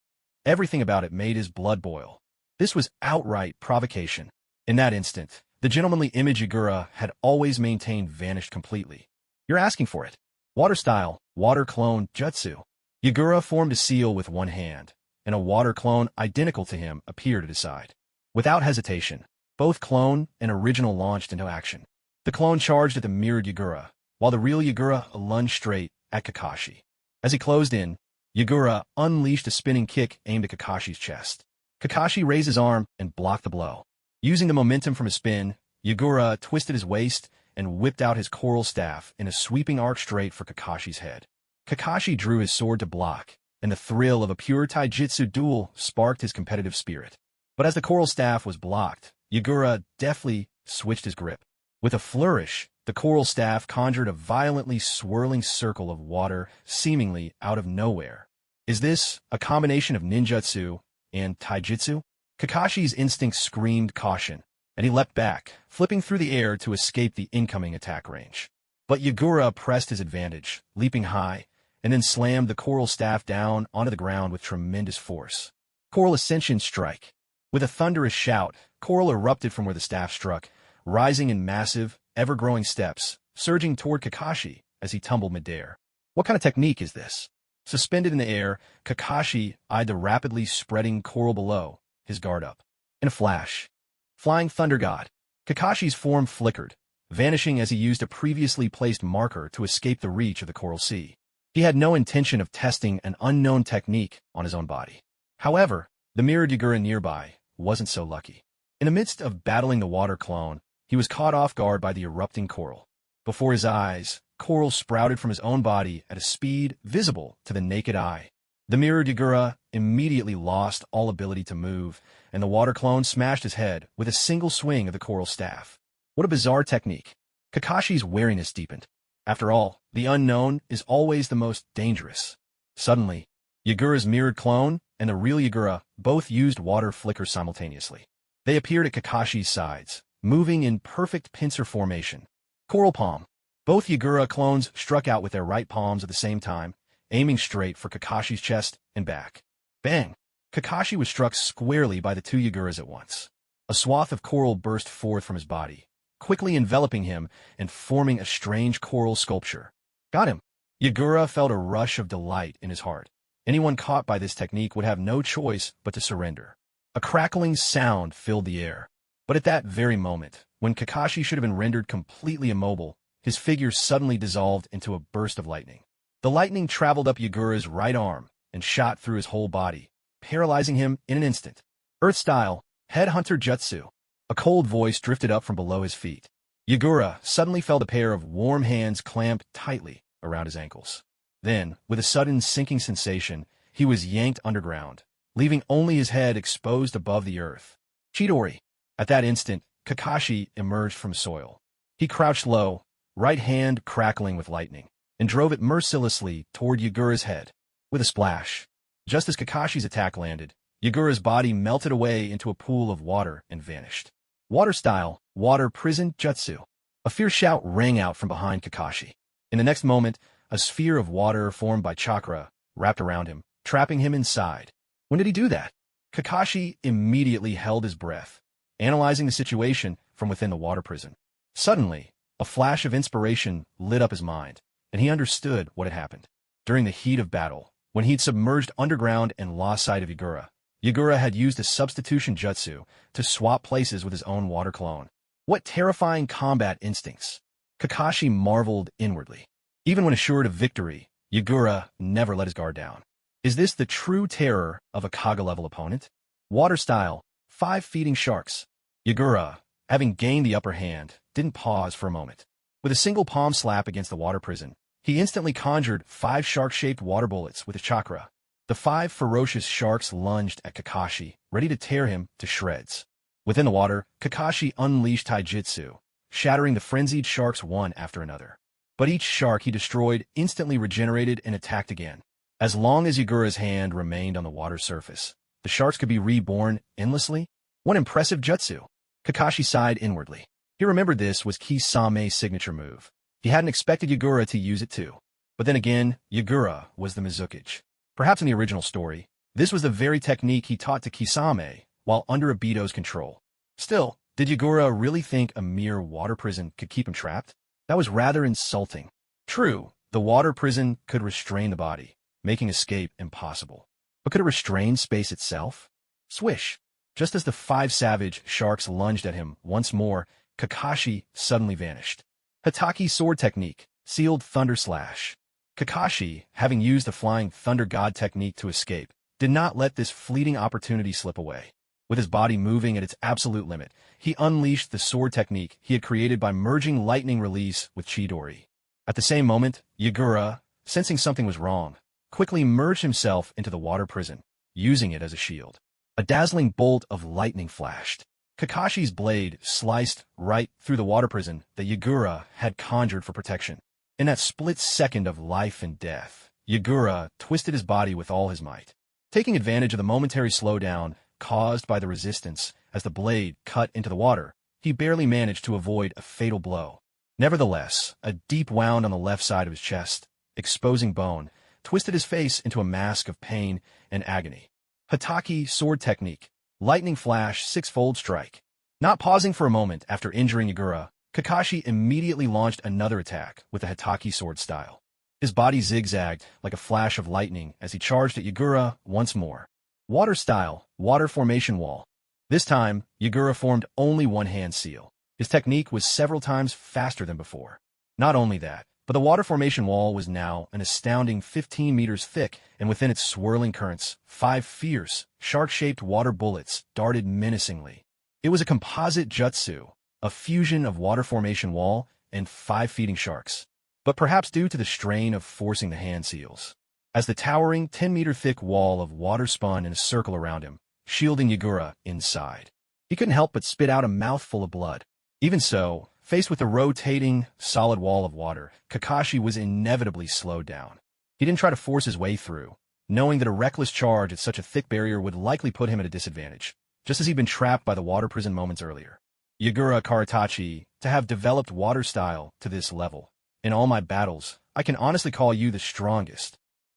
Everything about it made his blood boil. This was outright provocation. In that instant, the gentlemanly image Yagura had always maintained vanished completely. You're asking for it. Water style, water clone, jutsu. Yagura formed a seal with one hand, and a water clone identical to him appeared at his side. Without hesitation, both clone and original launched into action. The clone charged at the mirrored Yagura, while the real Yagura lunged straight at Kakashi. As he closed in, Yagura unleashed a spinning kick aimed at Kakashi's chest. Kakashi raised his arm and blocked the blow. Using the momentum from his spin, Yagura twisted his waist and whipped out his coral staff in a sweeping arc straight for Kakashi's head. Kakashi drew his sword to block, and the thrill of a pure taijutsu duel sparked his competitive spirit. But as the coral staff was blocked, Yagura deftly switched his grip. With a flourish, the coral staff conjured a violently swirling circle of water seemingly out of nowhere. Is this a combination of ninjutsu and taijutsu? Kakashi's instinct screamed caution, and he leapt back, flipping through the air to escape the incoming attack range. But Yagura pressed his advantage, leaping high, and then slammed the coral staff down onto the ground with tremendous force. Coral Ascension Strike. With a thunderous shout, coral erupted from where the staff struck, rising in massive, ever-growing steps, surging toward Kakashi as he tumbled midair. What kind of technique is this? Suspended in the air, Kakashi eyed the rapidly spreading coral below, his guard up. In a flash, Flying Thunder God. Kakashi's form flickered, vanishing as he used a previously placed marker to escape the reach of the coral sea. He had no intention of testing an unknown technique on his own body. However, the mirrored Yagura nearby wasn't so lucky. In the midst of battling the water clone, he was caught off guard by the erupting coral. Before his eyes, coral sprouted from his own body at a speed visible to the naked eye. The mirrored Yagura immediately lost all ability to move, and the water clone smashed his head with a single swing of the coral staff. What a bizarre technique. Kakashi's wariness deepened. After all, the unknown is always the most dangerous. Suddenly, Yagura's mirrored clone and the real Yagura both used water flickers simultaneously. They appeared at Kakashi's sides, moving in perfect pincer formation. Coral Palm. Both Yagura clones struck out with their right palms at the same time, aiming straight for Kakashi's chest and back. Bang! Kakashi was struck squarely by the two Yaguras at once. A swath of coral burst forth from his body, quickly enveloping him and forming a strange coral sculpture. Got him! Yagura felt a rush of delight in his heart. Anyone caught by this technique would have no choice but to surrender. A crackling sound filled the air. But at that very moment, when Kakashi should have been rendered completely immobile, his figure suddenly dissolved into a burst of lightning. The lightning traveled up Yagura's right arm and shot through his whole body, paralyzing him in an instant. Earth-style, Headhunter Jutsu. A cold voice drifted up from below his feet. Yagura suddenly felt a pair of warm hands clamped tightly around his ankles. Then, with a sudden sinking sensation, he was yanked underground, leaving only his head exposed above the earth. Chidori. At that instant, Kakashi emerged from soil. He crouched low, right hand crackling with lightning, and drove it mercilessly toward Yagura's head. With a splash, just as Kakashi's attack landed, Yagura's body melted away into a pool of water and vanished. Water style, water prison jutsu. A fierce shout rang out from behind Kakashi. In the next moment, a sphere of water formed by chakra wrapped around him, trapping him inside. When did he do that? Kakashi immediately held his breath, analyzing the situation from within the water prison. Suddenly, a flash of inspiration lit up his mind, and he understood what had happened. During the heat of battle, when he'd submerged underground and lost sight of Yagura, Yagura had used a substitution jutsu to swap places with his own water clone. What terrifying combat instincts! Kakashi marveled inwardly. Even when assured of victory, Yagura never let his guard down. Is this the true terror of a Kaga-level opponent? Water style, 5 feeding sharks. Yagura, having gained the upper hand, didn't pause for a moment. With a single palm slap against the water prison, he instantly conjured 5 shark-shaped water bullets with his chakra. The 5 ferocious sharks lunged at Kakashi, ready to tear him to shreds. Within the water, Kakashi unleashed taijutsu, shattering the frenzied sharks one after another. But each shark he destroyed instantly regenerated and attacked again. As long as Yagura's hand remained on the water surface, the sharks could be reborn endlessly. What impressive jutsu! Kakashi sighed inwardly. He remembered this was Kisame's signature move. He hadn't expected Yagura to use it too. But then again, Yagura was the Mizukage. Perhaps in the original story, this was the very technique he taught to Kisame while under Obito's control. Still, did Yagura really think a mere water prison could keep him trapped? That was rather insulting. True, The water prison could restrain the body, making escape impossible. But could it restrain space itself? Swish! Just as the 5 savage sharks lunged at him once more, Kakashi suddenly vanished. Hitaki's sword technique, sealed thunder slash. Kakashi, having used the flying thunder god technique to escape, did not let this fleeting opportunity slip away. With his body moving at its absolute limit, he unleashed the sword technique he had created by merging lightning release with Chidori. At the same moment, Yagura, sensing something was wrong, quickly merged himself into the water prison, using it as a shield. A dazzling bolt of lightning flashed. Kakashi's blade sliced right through the water prison that Yagura had conjured for protection. In that split second of life and death, Yagura twisted his body with all his might. Taking advantage of the momentary slowdown caused by the resistance as the blade cut into the water, he barely managed to avoid a fatal blow. Nevertheless, a deep wound on the left side of his chest, exposing bone, twisted his face into a mask of pain and agony. Hitaki sword technique, lightning flash 6-fold strike. Not pausing for a moment after injuring Yagura, Kakashi immediately launched another attack with the Hitaki sword style. His body zigzagged like a flash of lightning as he charged at Yagura once more. Water style, water formation wall. This time, Yagura formed only one hand seal. His technique was several times faster than before. Not only that, but the water formation wall was now an astounding 15 meters thick, and within its swirling currents, 5 fierce, shark-shaped water bullets darted menacingly. It was a composite jutsu, a fusion of water formation wall and 5 feeding sharks. But perhaps due to the strain of forcing the hand seals, as the towering 10-meter-thick wall of water spun in a circle around him, shielding Yagura inside. He couldn't help but spit out a mouthful of blood. Even so, faced with the rotating, solid wall of water, Kakashi was inevitably slowed down. He didn't try to force his way through, knowing that a reckless charge at such a thick barrier would likely put him at a disadvantage, just as he'd been trapped by the water prison moments earlier. Yagura Karatachi, to have developed water style to this level. In all my battles, I can honestly call you the strongest.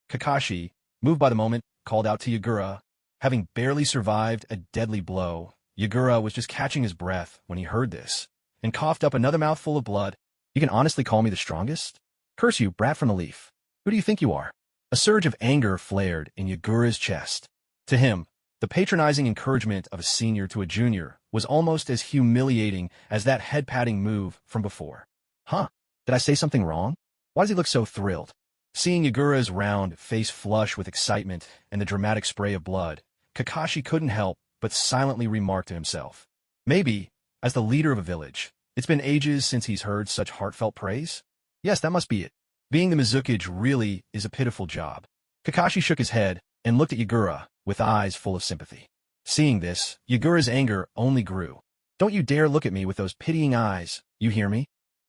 Kakashi, moved by the moment, called out to Yagura. Having barely survived a deadly blow, Yagura was just catching his breath when he heard this, and coughed up another mouthful of blood. You can honestly call me the strongest? Curse you, brat from the leaf. Who do you think you are? A surge of anger flared in Yagura's chest. To him, the patronizing encouragement of a senior to a junior was almost as humiliating as that head-patting move from before. Huh? Did I say something wrong? Why does he look so thrilled? Seeing Yagura's round face flush with excitement and the dramatic spray of blood, Kakashi couldn't help but silently remark to himself. Maybe, as the leader of a village, it's been ages since he's heard such heartfelt praise? Yes, that must be it. Being the Mizukage really is a pitiful job. Kakashi shook his head and looked at Yagura with eyes full of sympathy. Seeing this, Yagura's anger only grew. Don't you dare look at me with those pitying eyes, you hear me?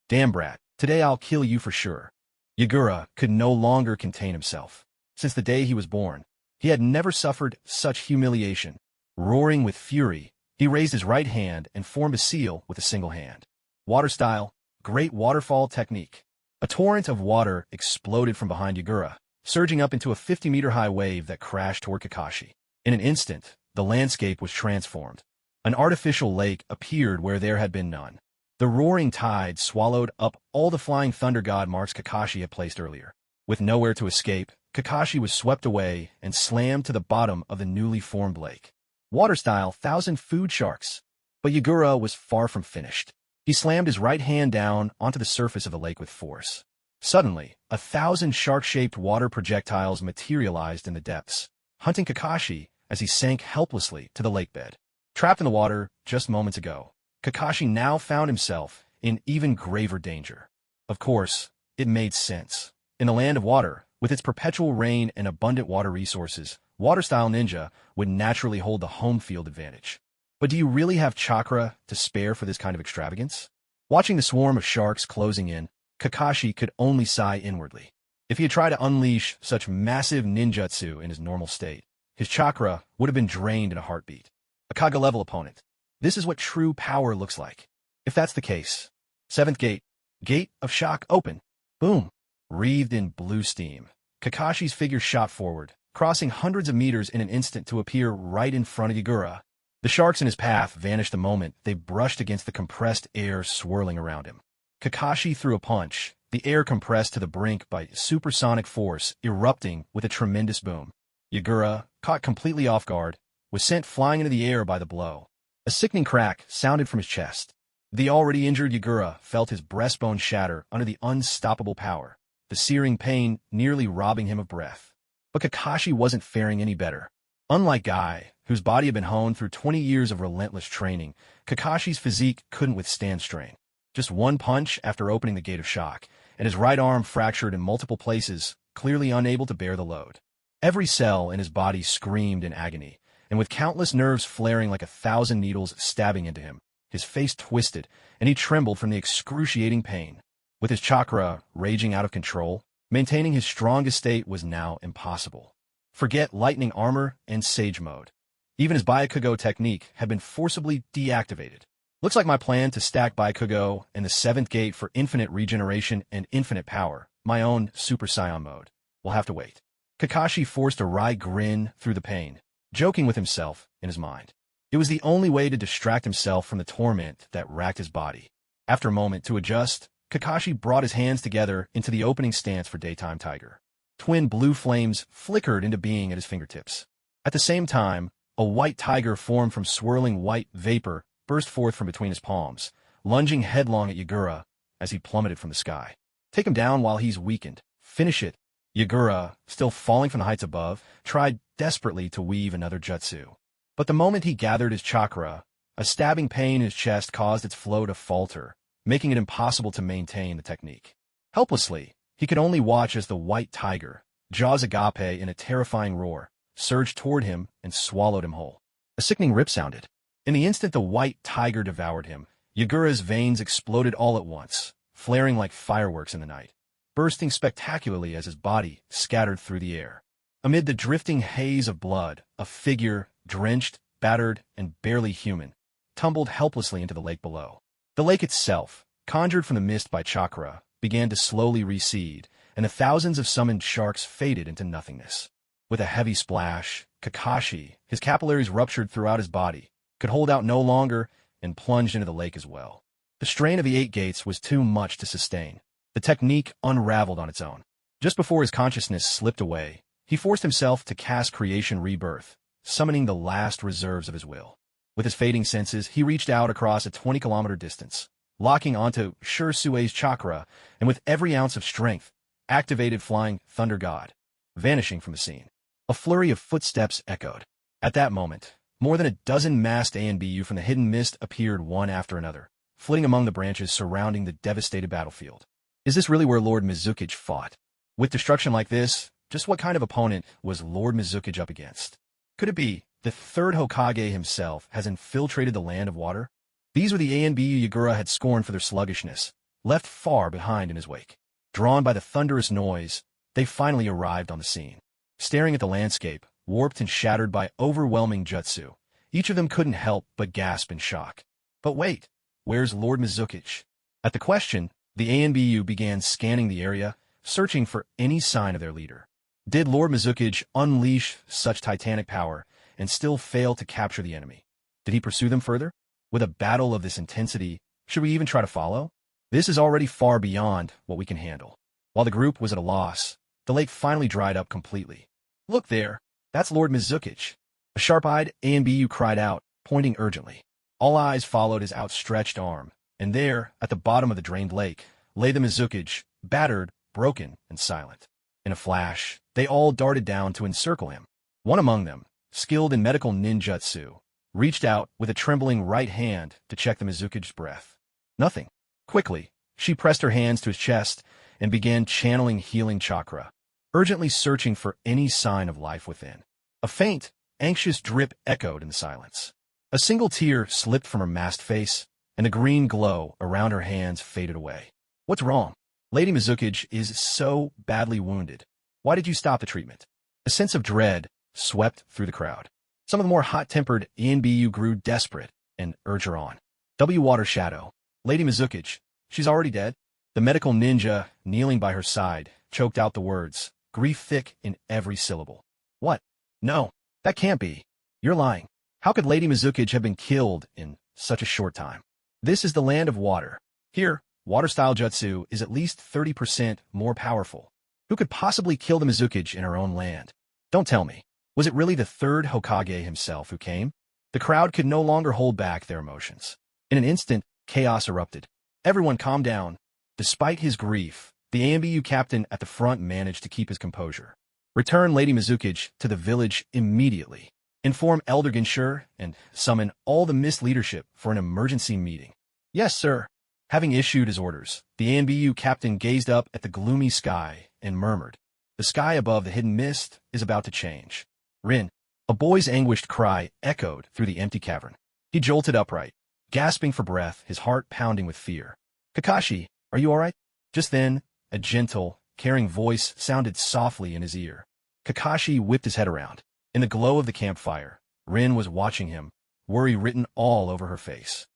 Damn brat, today I'll kill you for sure. Yagura could no longer contain himself. Since the day he was born, he had never suffered such humiliation. Roaring with fury, he raised his right hand and formed a seal with a single hand. Water style, great waterfall technique. A torrent of water exploded from behind Yagura, surging up into a 50-meter-high wave that crashed toward Kakashi. In an instant, the landscape was transformed. An artificial lake appeared where there had been none. The roaring tide swallowed up all the flying thunder god marks Kakashi had placed earlier. With nowhere to escape, Kakashi was swept away and slammed to the bottom of the newly formed lake. Water-style 1,000 food sharks. But Yagura was far from finished. He slammed his right hand down onto the surface of the lake with force. Suddenly, 1,000 shark-shaped water projectiles materialized in the depths, hunting Kakashi as he sank helplessly to the lake bed. Trapped in the water just moments ago, Kakashi now found himself in even graver danger. Of course, it made sense. In the land of water, with its perpetual rain and abundant water resources, water-style ninja would naturally hold the home field advantage. But do you really have chakra to spare for this kind of extravagance? Watching the swarm of sharks closing in, Kakashi could only sigh inwardly. If he had tried to unleash such massive ninjutsu in his normal state, his chakra would have been drained in a heartbeat. A Kaga-level opponent. This is what true power looks like. If that's the case. 7th gate. Gate of shock open. Boom. Wreathed in blue steam, Kakashi's figure shot forward, crossing hundreds of meters in an instant to appear right in front of Yagura. The sharks in his path vanished the moment they brushed against the compressed air swirling around him. Kakashi threw a punch, the air compressed to the brink by supersonic force erupting with a tremendous boom. Yagura, caught completely off guard, was sent flying into the air by the blow. A sickening crack sounded from his chest. The already injured Yagura felt his breastbone shatter under the unstoppable power, the searing pain nearly robbing him of breath. But Kakashi wasn't faring any better. Unlike Guy, whose body had been honed through 20 years of relentless training, Kakashi's physique couldn't withstand strain. Just one punch after opening the gate of shock, and his right arm fractured in multiple places, clearly unable to bear the load. Every cell in his body screamed in agony, and with countless nerves flaring like 1,000 needles stabbing into him, his face twisted, and he trembled from the excruciating pain. With his chakra raging out of control, maintaining his strongest state was now impossible. Forget lightning armor and sage mode. Even his Byakugo technique had been forcibly deactivated. Looks like my plan to stack Byakugo and the 7th gate for infinite regeneration and infinite power, my own Super Saiyan mode, will have to wait. Kakashi forced a wry grin through the pain, joking with himself in his mind. It was the only way to distract himself from the torment that racked his body. After a moment to adjust, Kakashi brought his hands together into the opening stance for Daytime Tiger. Twin blue flames flickered into being at his fingertips. At the same time, a white tiger formed from swirling white vapor burst forth from between his palms, lunging headlong at Yagura as he plummeted from the sky. Take him down while he's weakened. Finish it. Yagura, still falling from the heights above, tried desperately to weave another jutsu. But the moment he gathered his chakra, a stabbing pain in his chest caused its flow to falter, making it impossible to maintain the technique. Helplessly, he could only watch as the white tiger, jaws agape in a terrifying roar, surged toward him and swallowed him whole. A sickening rip sounded. In the instant the white tiger devoured him, Yagura's veins exploded all at once, flaring like fireworks in the night, bursting spectacularly as his body scattered through the air. Amid the drifting haze of blood, a figure, drenched, battered, and barely human, tumbled helplessly into the lake below. The lake itself, conjured from the mist by chakra, began to slowly recede, and the thousands of summoned sharks faded into nothingness. With a heavy splash, Kakashi, his capillaries ruptured throughout his body, could hold out no longer and plunged into the lake as well. The strain of the 8 gates was too much to sustain. The technique unraveled on its own. Just before his consciousness slipped away, he forced himself to cast Creation Rebirth, summoning the last reserves of his will. With his fading senses, he reached out across a 20-kilometer distance, locking onto Shursue's chakra, and with every ounce of strength, activated Flying Thunder God, vanishing from the scene. A flurry of footsteps echoed. At that moment, more than a dozen masked ANBU from the hidden mist appeared one after another, flitting among the branches surrounding the devastated battlefield. Is this really where Lord Mizukage fought? With destruction like this, just what kind of opponent was Lord Mizukage up against? Could it be the 3rd Hokage himself has infiltrated the land of water? These were the ANBU Yagura had scorned for their sluggishness, left far behind in his wake. Drawn by the thunderous noise, they finally arrived on the scene. Staring at the landscape, warped and shattered by overwhelming jutsu, each of them couldn't help but gasp in shock. But wait, where's Lord Mizukage? At the question, the ANBU began scanning the area, searching for any sign of their leader. Did Lord Mizukage unleash such titanic power and still fail to capture the enemy? Did he pursue them further? With a battle of this intensity, should we even try to follow? This is already far beyond what we can handle. While the group was at a loss, the lake finally dried up completely. Look there, that's Lord Mizukage. A sharp-eyed ANBU cried out, pointing urgently. All eyes followed his outstretched arm, and there, at the bottom of the drained lake, lay the Mizukage, battered, broken, and silent. In a flash, they all darted down to encircle him. One among them, skilled in medical ninjutsu, reached out with a trembling right hand to check the Mizukage's breath. Nothing. Quickly, she pressed her hands to his chest and began channeling healing chakra, urgently searching for any sign of life within. A faint, anxious drip echoed in the silence. A single tear slipped from her masked face, and the green glow around her hands faded away. What's wrong? Lady Mizukage is so badly wounded. Why did you stop the treatment? A sense of dread swept through the crowd. Some of the more hot-tempered ANBU grew desperate and urged her on. Water Shadow. Lady Mizukage, she's already dead? The medical ninja, kneeling by her side, choked out the words, grief thick in every syllable. What? No, that can't be. You're lying. How could Lady Mizukage have been killed in such a short time? This is the land of water. Here, water-style jutsu is at least 30% more powerful. Who could possibly kill the Mizukage in our own land? Don't tell me. Was it really the third Hokage himself who came? The crowd could no longer hold back their emotions. In an instant, chaos erupted. Everyone calmed down. Despite his grief, the AMBU captain at the front managed to keep his composure. Return Lady Mizukage to the village immediately. Inform Elder Ginshur and summon all the mist leadership for an emergency meeting. Yes, sir. Having issued his orders, the AMBU captain gazed up at the gloomy sky and murmured, "The sky above the hidden mist is about to change." Rin, a boy's anguished cry echoed through the empty cavern. He jolted upright, gasping for breath, his heart pounding with fear. "Kakashi, are you all right?" Just then, a gentle, caring voice sounded softly in his ear. Kakashi whipped his head around. In the glow of the campfire, Rin was watching him, worry written all over her face.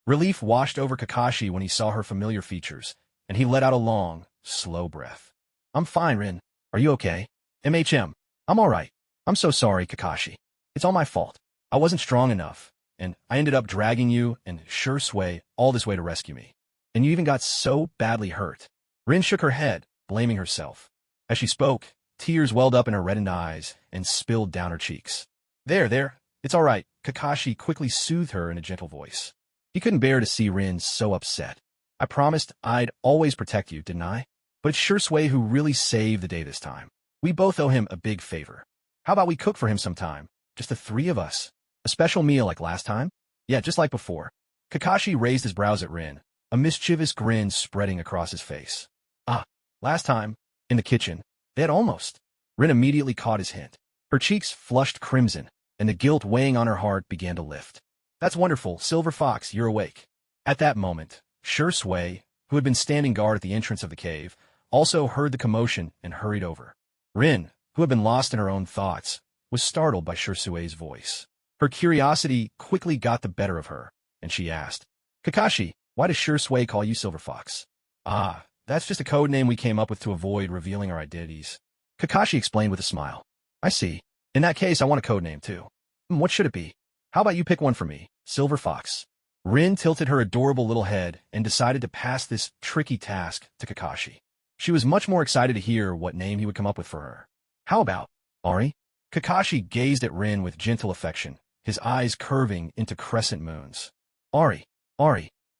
Relief washed over Kakashi when he saw her familiar features, and he let out a long, slow breath. "I'm fine, Rin. Are you okay?" "MHM. I'm all right. I'm so sorry, Kakashi. It's all my fault. I wasn't strong enough, and I ended up dragging you and Shui all this way to rescue me. And you even got so badly hurt." Rin shook her head, blaming herself. As she spoke, tears welled up in her reddened eyes and spilled down her cheeks. There, it's all right," Kakashi quickly soothed her in a gentle voice. He couldn't bear to see Rin so upset. "I promised I'd always protect you, didn't I? But it's Shui who really saved the day this time. We both owe him a big favor. How about we cook for him sometime? Just the three of us. A special meal like last time?" "Yeah, just like before." Kakashi raised his brows at Rin, a mischievous grin spreading across his face. Last time, in the kitchen, they had almost. Rin immediately caught his hint. Her cheeks flushed crimson, and the guilt weighing on her heart began to lift. "That's wonderful, Silver Fox, you're awake." At that moment, Shui, who had been standing guard at the entrance of the cave, also heard the commotion and hurried over. Rin, who had been lost in her own thoughts, was startled by Shui's voice. Her curiosity quickly got the better of her, and she asked, "Kakashi, why does Shui call you Silver Fox?" That's just a code name we came up with to avoid revealing our identities." Kakashi explained with a smile. "I see. In that case, I want a code name too. What should it be? How about you pick one for me, Silver Fox?" Rin tilted her adorable little head and decided to pass this tricky task to Kakashi. She was much more excited to hear what name he would come up with for her. "How about Ari?" Kakashi gazed at Rin with gentle affection, his eyes curving into crescent moons. Ari.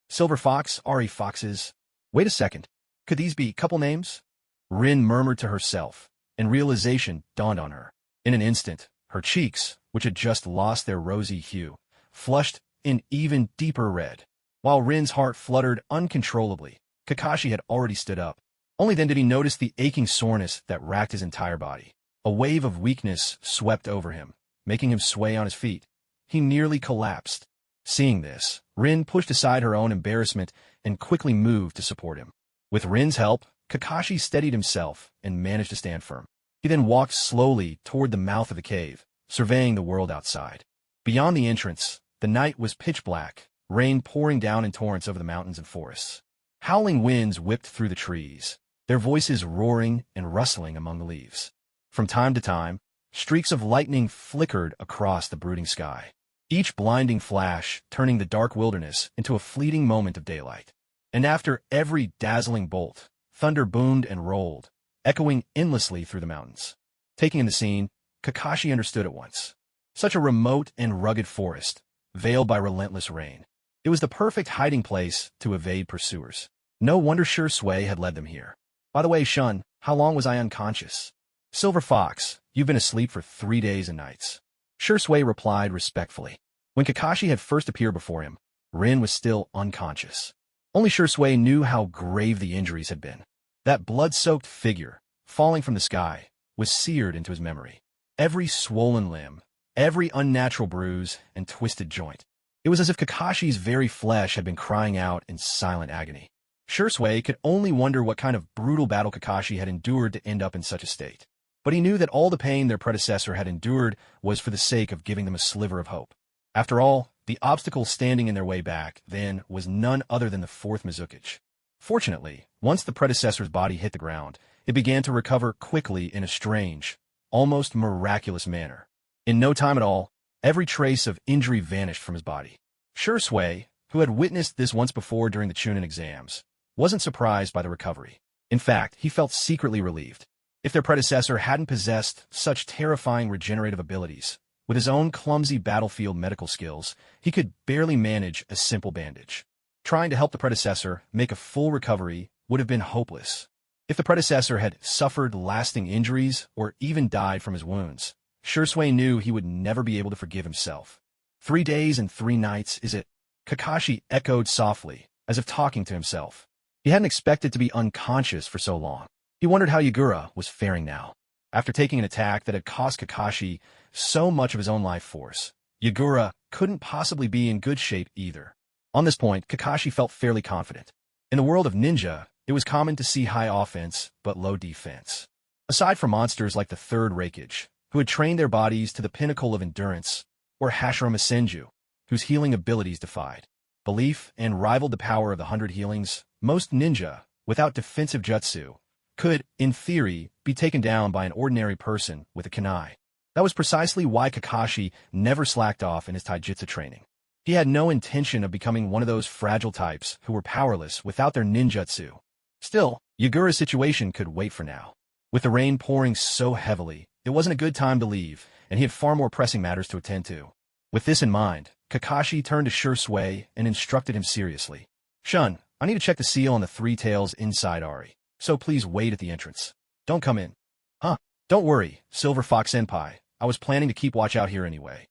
Silver Fox, Ari Foxes. Wait a second. Could these be couple names?" Rin murmured to herself, and realization dawned on her. In an instant, her cheeks, which had just lost their rosy hue, flushed in even deeper red. While Rin's heart fluttered uncontrollably, Kakashi had already stood up. Only then did he notice the aching soreness that racked his entire body. A wave of weakness swept over him, making him sway on his feet. He nearly collapsed. Seeing this, Rin pushed aside her own embarrassment and quickly moved to support him. With Rin's help, Kakashi steadied himself and managed to stand firm. He then walked slowly toward the mouth of the cave, surveying the world outside. Beyond the entrance, the night was pitch black, rain pouring down in torrents over the mountains and forests. Howling winds whipped through the trees, their voices roaring and rustling among the leaves. From time to time, streaks of lightning flickered across the brooding sky, each blinding flash turning the dark wilderness into a fleeting moment of daylight. And after every dazzling bolt, thunder boomed and rolled, echoing endlessly through the mountains. Taking in the scene, Kakashi understood at once. Such a remote and rugged forest, veiled by relentless rain. It was the perfect hiding place to evade pursuers. No wonder Shui had led them here. "By the way, Shun, how long was I unconscious?" "Silver Fox, you've been asleep for 3 days and nights." Shui replied respectfully. When Kakashi had first appeared before him, Rin was still unconscious. Only Shui knew how grave the injuries had been. That blood-soaked figure, falling from the sky, was seared into his memory. Every swollen limb, every unnatural bruise and twisted joint. It was as if Kakashi's very flesh had been crying out in silent agony. Shui could only wonder what kind of brutal battle Kakashi had endured to end up in such a state. But he knew that all the pain their predecessor had endured was for the sake of giving them a sliver of hope. After all, the obstacle standing in their way back, then, was none other than the fourth Mizukage. Fortunately, once the predecessor's body hit the ground, it began to recover quickly in a strange, almost miraculous manner. In no time at all, every trace of injury vanished from his body. Shui, who had witnessed this once before during the Chunin exams, wasn't surprised by the recovery. In fact, he felt secretly relieved. If their predecessor hadn't possessed such terrifying regenerative abilities, with his own clumsy battlefield medical skills, he could barely manage a simple bandage. Trying to help the predecessor make a full recovery would have been hopeless. If the predecessor had suffered lasting injuries or even died from his wounds, Shursui knew he would never be able to forgive himself. 3 days and 3 nights, is it? Kakashi echoed softly, as if talking to himself. He hadn't expected to be unconscious for so long. He wondered how Yagura was faring now. After taking an attack that had cost Kakashi so much of his own life force, Yagura couldn't possibly be in good shape either. On this point, Kakashi felt fairly confident. In the world of ninja, it was common to see high offense but low defense. Aside from monsters like the Third Raikage, who had trained their bodies to the pinnacle of endurance, or Hashirama Senju, whose healing abilities defied belief and rivaled the power of the 100 healings, most ninja, without defensive jutsu, could, in theory, be taken down by an ordinary person with a kunai. That was precisely why Kakashi never slacked off in his taijutsu training. He had no intention of becoming one of those fragile types who were powerless without their ninjutsu. Still, Yagura's situation could wait for now. With the rain pouring so heavily, it wasn't a good time to leave, and he had far more pressing matters to attend to. With this in mind, Kakashi turned to Shursui and instructed him seriously. Shun, I need to check the seal on the 3 tails inside Ari, so please wait at the entrance. Don't come in. Huh? Don't worry, Silver Fox Senpai. I was planning to keep watch out here anyway.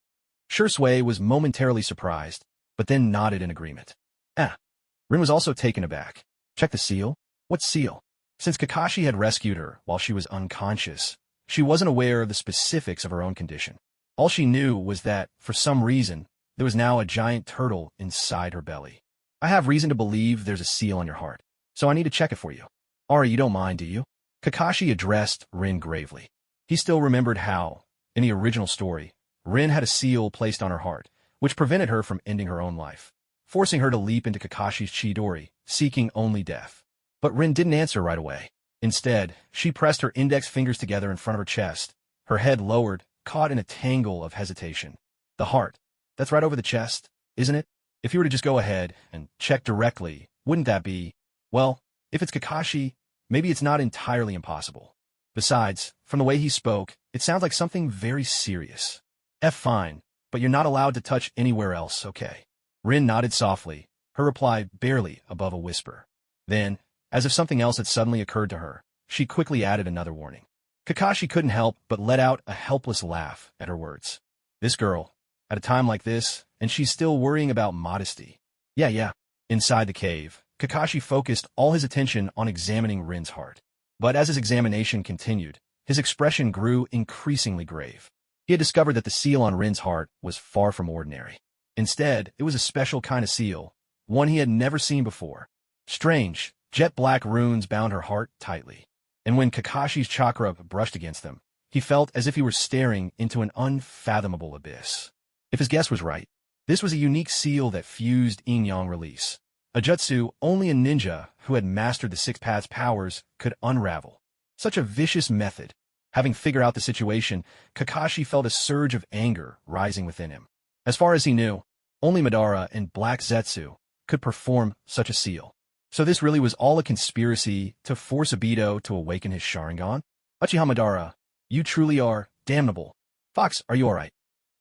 Shursui was momentarily surprised, but then nodded in agreement. Rin was also taken aback. Check the seal? What seal? Since Kakashi had rescued her while she was unconscious, she wasn't aware of the specifics of her own condition. All she knew was that, for some reason, there was now a giant turtle inside her belly. I have reason to believe there's a seal on your heart, so I need to check it for you. Ari, you don't mind, do you? Kakashi addressed Rin gravely. He still remembered how, in the original story, Rin had a seal placed on her heart, which prevented her from ending her own life, forcing her to leap into Kakashi's Chidori, seeking only death. But Rin didn't answer right away. Instead, she pressed her index fingers together in front of her chest, her head lowered, caught in a tangle of hesitation. The heart. That's right over the chest, isn't it? If you were to just go ahead and check directly, wouldn't that be... Well, if it's Kakashi, maybe it's not entirely impossible. Besides, from the way he spoke, it sounds like something very serious. Fine, but you're not allowed to touch anywhere else, okay? Rin nodded softly, her reply barely above a whisper. Then, as if something else had suddenly occurred to her, she quickly added another warning. Kakashi couldn't help but let out a helpless laugh at her words. This girl, at a time like this, and she's still worrying about modesty. Yeah. Inside the cave, Kakashi focused all his attention on examining Rin's heart. But as his examination continued, his expression grew increasingly grave. He had discovered that the seal on Rin's heart was far from ordinary. Instead, it was a special kind of seal, one he had never seen before. Strange, jet-black runes bound her heart tightly. And when Kakashi's chakra brushed against them, he felt as if he were staring into an unfathomable abyss. If his guess was right, this was a unique seal that fused yin-yang release, a jutsu only a ninja who had mastered the 6 paths powers could unravel. Such a vicious method. Having figured out the situation, Kakashi felt a surge of anger rising within him. As far as he knew, only Madara and Black Zetsu could perform such a seal. So this really was all a conspiracy to force Obito to awaken his Sharingan? Uchiha Madara, you truly are damnable. Fox, are you alright?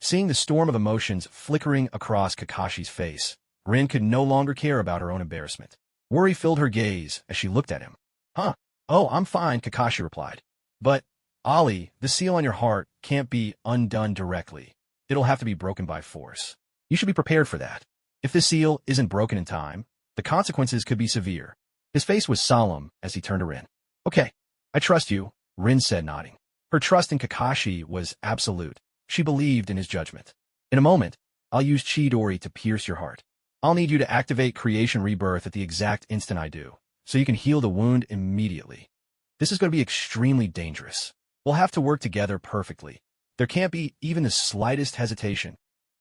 Seeing the storm of emotions flickering across Kakashi's face, Rin could no longer care about her own embarrassment. Worry filled her gaze as she looked at him. Huh? Oh, I'm fine, Kakashi replied. But, Ali, the seal on your heart can't be undone directly. It'll have to be broken by force. You should be prepared for that. If this seal isn't broken in time, the consequences could be severe. His face was solemn as he turned to Rin. Okay, I trust you, Rin said, nodding. Her trust in Kakashi was absolute. She believed in his judgment. In a moment, I'll use Chidori to pierce your heart. I'll need you to activate Creation Rebirth at the exact instant I do, so you can heal the wound immediately. This is going to be extremely dangerous. We'll have to work together perfectly. There can't be even the slightest hesitation.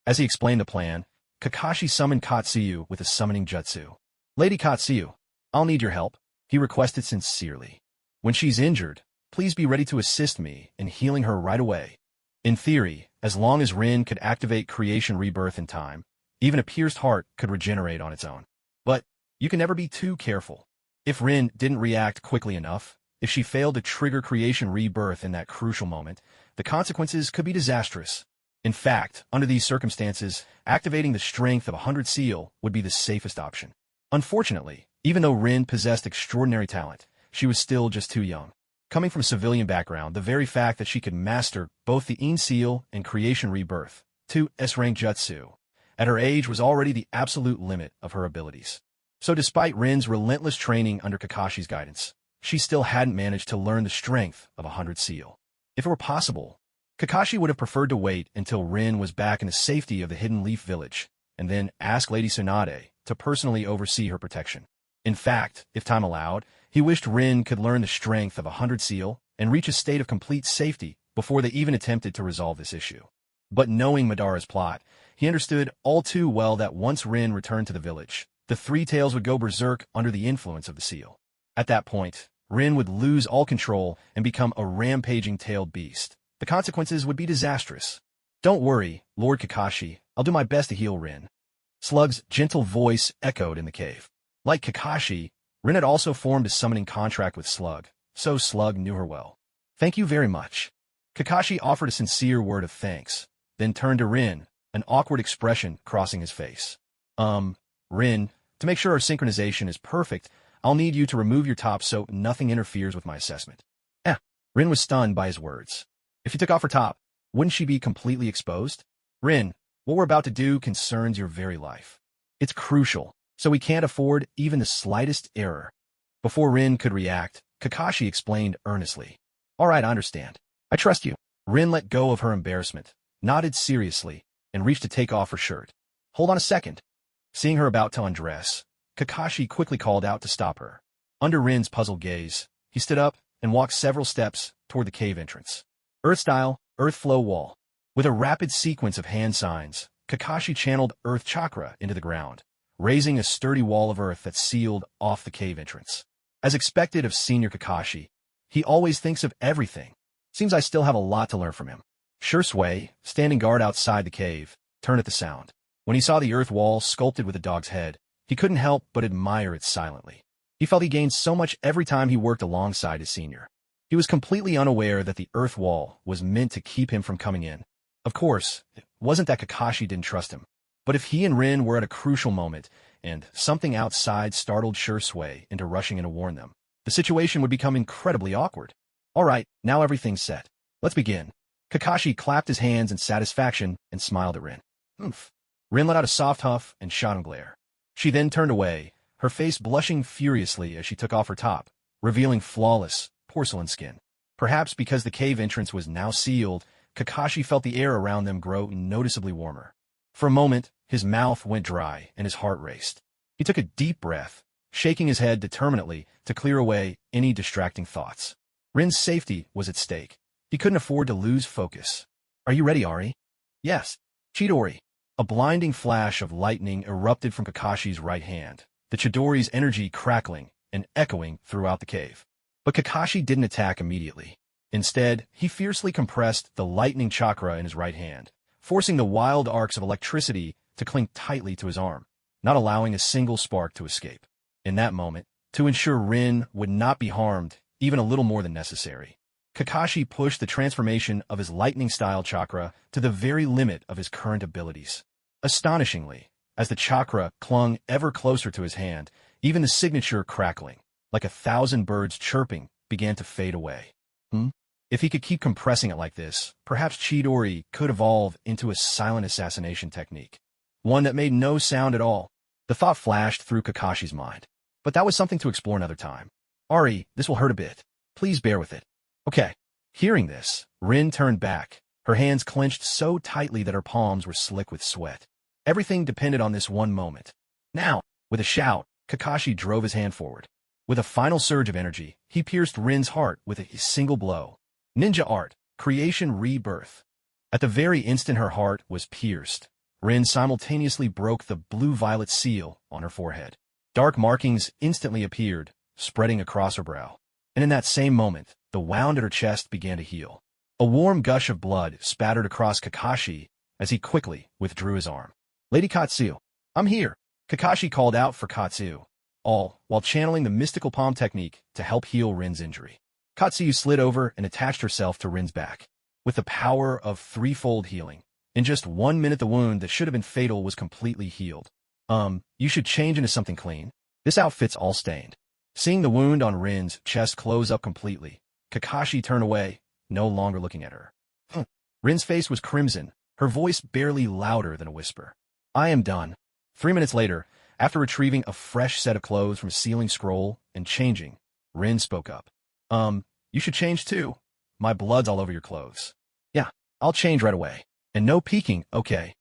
As he explained the plan, Kakashi summoned Katsuyu with a summoning jutsu. Lady Katsuyu, I'll need your help, he requested sincerely. When she's injured, please be ready to assist me in healing her right away. In theory, as long as Rin could activate Creation Rebirth in time, Even a pierced heart could regenerate on its own. But you can never be too careful. If Rin didn't react quickly enough, if she failed to trigger creation rebirth in that crucial moment, the consequences could be disastrous. In fact, under these circumstances, activating the strength of 100 seal would be the safest option. Unfortunately, even though Rin possessed extraordinary talent, she was still just too young. Coming from a civilian background, the very fact that she could master both the Ein seal and creation rebirth, two S-rank jutsu, at her age was already the absolute limit of her abilities. So despite Rin's relentless training under Kakashi's guidance, she still hadn't managed to learn the strength of 100 seal. If it were possible, Kakashi would have preferred to wait until Rin was back in the safety of the Hidden Leaf Village, and then ask Lady Tsunade to personally oversee her protection. In fact, if time allowed, he wished Rin could learn the strength of 100 seal and reach a state of complete safety before they even attempted to resolve this issue. But knowing Madara's plot, he understood all too well that once Rin returned to the village, the Three Tails would go berserk under the influence of the seal. At that point, Rin would lose all control and become a rampaging tailed beast. The consequences would be disastrous. "Don't worry, Lord Kakashi, I'll do my best to heal Rin." Slug's gentle voice echoed in the cave. Like Kakashi, Rin had also formed a summoning contract with Slug, so Slug knew her well. "Thank you very much." Kakashi offered a sincere word of thanks, then turned to Rin, an awkward expression crossing his face. Rin, to make sure our synchronization is perfect, I'll need you to remove your top so nothing interferes with my assessment." Rin was stunned by his words. If you took off her top, wouldn't she be completely exposed? "Rin, what we're about to do concerns your very life. It's crucial, so we can't afford even the slightest error." Before Rin could react, Kakashi explained earnestly. "All right, I understand. I trust you." Rin let go of her embarrassment, nodded seriously, and reached to take off her shirt. "Hold on a second." Seeing her about to undress, Kakashi quickly called out to stop her. Under Rin's puzzled gaze, he stood up and walked several steps toward the cave entrance. Earth style, earth flow wall. With a rapid sequence of hand signs, Kakashi channeled earth chakra into the ground, raising a sturdy wall of earth that sealed off the cave entrance. As expected of Senior Kakashi, he always thinks of everything. Seems I still have a lot to learn from him. Shursui, standing guard outside the cave, turned at the sound. When he saw the earth wall sculpted with a dog's head, he couldn't help but admire it silently. He felt he gained so much every time he worked alongside his senior. He was completely unaware that the earth wall was meant to keep him from coming in. Of course, it wasn't that Kakashi didn't trust him. But if he and Rin were at a crucial moment, and something outside startled Shursui into rushing in to warn them, the situation would become incredibly awkward. "All right, now everything's set. Let's begin." Kakashi clapped his hands in satisfaction and smiled at Rin. "Oomph." Rin let out a soft huff and shot him glare. She then turned away, her face blushing furiously as she took off her top, revealing flawless porcelain skin. Perhaps because the cave entrance was now sealed, Kakashi felt the air around them grow noticeably warmer. For a moment, his mouth went dry and his heart raced. He took a deep breath, shaking his head determinedly to clear away any distracting thoughts. Rin's safety was at stake. He couldn't afford to lose focus. "Are you ready, Ari?" "Yes." "Chidori." A blinding flash of lightning erupted from Kakashi's right hand, the Chidori's energy crackling and echoing throughout the cave. But Kakashi didn't attack immediately. Instead, he fiercely compressed the lightning chakra in his right hand, forcing the wild arcs of electricity to cling tightly to his arm, not allowing a single spark to escape. In that moment, to ensure Rin would not be harmed even a little more than necessary, Kakashi pushed the transformation of his lightning-style chakra to the very limit of his current abilities. Astonishingly, as the chakra clung ever closer to his hand, even the signature crackling, like 1,000 birds chirping, began to fade away. If he could keep compressing it like this, perhaps Chidori could evolve into a silent assassination technique. One that made no sound at all. The thought flashed through Kakashi's mind. But that was something to explore another time. "Ari, this will hurt a bit. Please bear with it." "Okay." Hearing this, Rin turned back, her hands clenched so tightly that her palms were slick with sweat. Everything depended on this one moment. "Now!" With a shout, Kakashi drove his hand forward. With a final surge of energy, he pierced Rin's heart with a single blow. Ninja art, creation rebirth. At the very instant her heart was pierced, Rin simultaneously broke the blue-violet seal on her forehead. Dark markings instantly appeared, spreading across her brow. And in that same moment, the wound at her chest began to heal. A warm gush of blood spattered across Kakashi as he quickly withdrew his arm. Lady Katsu, I'm here. Kakashi called out for Katsu, all while channeling the mystical palm technique to help heal Rin's injury. Katsu slid over and attached herself to Rin's back. With the power of threefold healing, in just 1 minute the wound that should have been fatal was completely healed. You should change into something clean. This outfit's all stained. Seeing the wound on Rin's chest close up completely, Kakashi turned away, no longer looking at her. Rin's face was crimson, her voice barely louder than a whisper. I am done. 3 minutes later, after retrieving a fresh set of clothes from a ceiling scroll and changing, Rin spoke up. You should change too. My blood's all over your clothes. Yeah, I'll change right away. And no peeking, okay.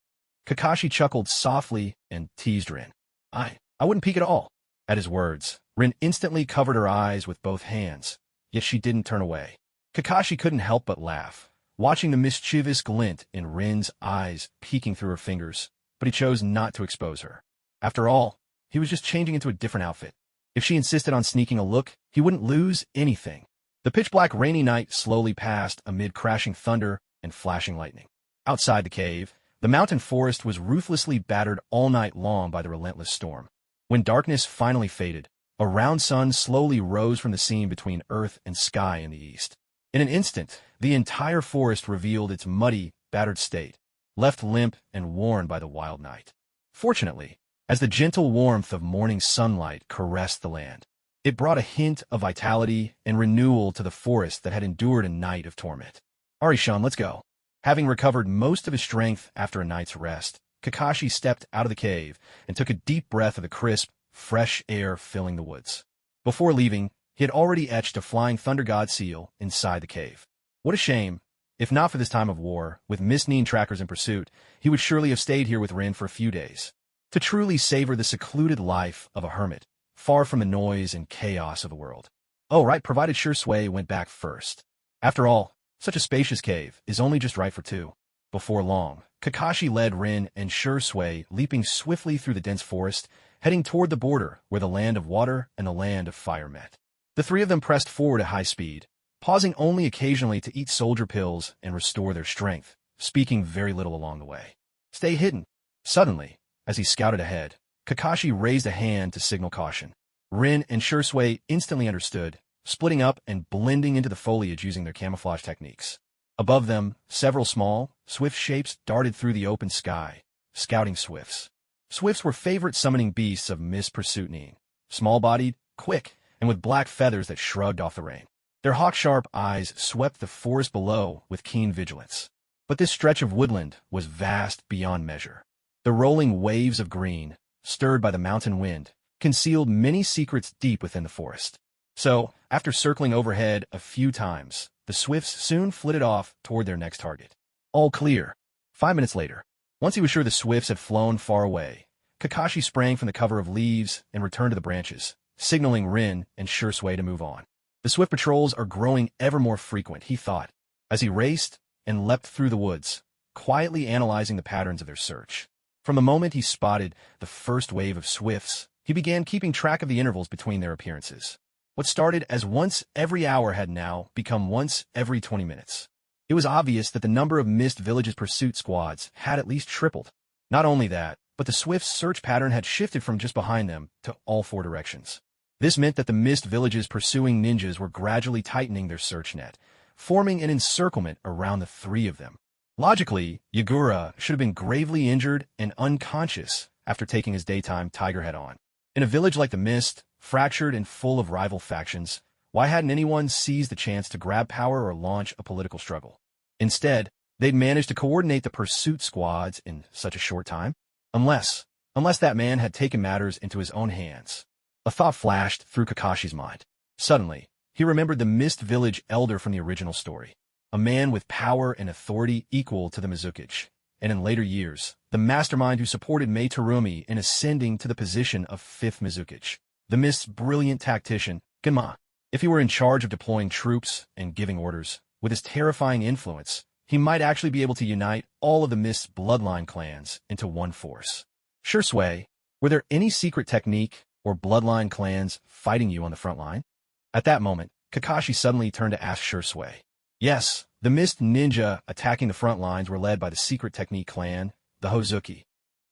Kakashi chuckled softly and teased Rin. I wouldn't peek at all. At his words, Rin instantly covered her eyes with both hands, yet she didn't turn away. Kakashi couldn't help but laugh, watching the mischievous glint in Rin's eyes peeking through her fingers, but he chose not to expose her. After all, he was just changing into a different outfit. If she insisted on sneaking a look, he wouldn't lose anything. The pitch-black rainy night slowly passed amid crashing thunder and flashing lightning. Outside the cave, the mountain forest was ruthlessly battered all night long by the relentless storm. When darkness finally faded, a round sun slowly rose from the seam between earth and sky in the east. In an instant, the entire forest revealed its muddy, battered state, left limp and worn by the wild night. Fortunately, as the gentle warmth of morning sunlight caressed the land, it brought a hint of vitality and renewal to the forest that had endured a night of torment. Arishan, let's go. Having recovered most of his strength after a night's rest, Kakashi stepped out of the cave and took a deep breath of the crisp, fresh air filling the woods. Before leaving, he had already etched a flying thunder god seal inside the cave. What a shame. If not for this time of war, with Mist-Neen trackers in pursuit, he would surely have stayed here with Rin for a few days, to truly savor the secluded life of a hermit, far from the noise and chaos of the world. Oh, right, provided Shursui went back first. After all, such a spacious cave is only just right for two. Before long, Kakashi led Rin and Shursui leaping swiftly through the dense forest, heading toward the border where the land of water and the land of fire met. The three of them pressed forward at high speed, pausing only occasionally to eat soldier pills and restore their strength, speaking very little along the way. Stay hidden. Suddenly, as he scouted ahead, Kakashi raised a hand to signal caution. Rin and Shursui instantly understood, splitting up and blending into the foliage using their camouflage techniques. Above them, several small, swift shapes darted through the open sky, scouting swifts. Swifts were favorite summoning beasts of Mist Pursuit-Neen, small-bodied, quick, and with black feathers that shrugged off the rain. Their hawk-sharp eyes swept the forest below with keen vigilance. But this stretch of woodland was vast beyond measure. The rolling waves of green, stirred by the mountain wind, concealed many secrets deep within the forest. So, after circling overhead a few times, the swifts soon flitted off toward their next target. All clear. 5 minutes later, once he was sure the swifts had flown far away, Kakashi sprang from the cover of leaves and returned to the branches, signaling Rin and Shursui to move on. The swift patrols are growing ever more frequent, he thought, as he raced and leapt through the woods, quietly analyzing the patterns of their search. From the moment he spotted the first wave of swifts, he began keeping track of the intervals between their appearances. What started as once every hour had now become once every 20 minutes. It was obvious that the number of Mist Village's pursuit squads had at least tripled. Not only that, but the Swift's search pattern had shifted from just behind them to all four directions. This meant that the Mist Village's pursuing ninjas were gradually tightening their search net, forming an encirclement around the three of them. Logically, Yagura should have been gravely injured and unconscious after taking his daytime tiger head on. In a village like the Mist, fractured and full of rival factions, why hadn't anyone seized the chance to grab power or launch a political struggle? Instead, they'd managed to coordinate the pursuit squads in such a short time. Unless that man had taken matters into his own hands. A thought flashed through Kakashi's mind. Suddenly, he remembered the Mist Village elder from the original story, a man with power and authority equal to the Mizukage, and in later years, the mastermind who supported Mei Terumi in ascending to the position of 5th Mizukage. The Mist's brilliant tactician, Genma. If he were in charge of deploying troops and giving orders, with his terrifying influence, he might actually be able to unite all of the Mist's bloodline clans into one force. Shursui, were there any secret technique or bloodline clans fighting you on the front line? At that moment, Kakashi suddenly turned to ask Shursui. Yes, the Mist ninja attacking the front lines were led by the secret technique clan, the Hozuki.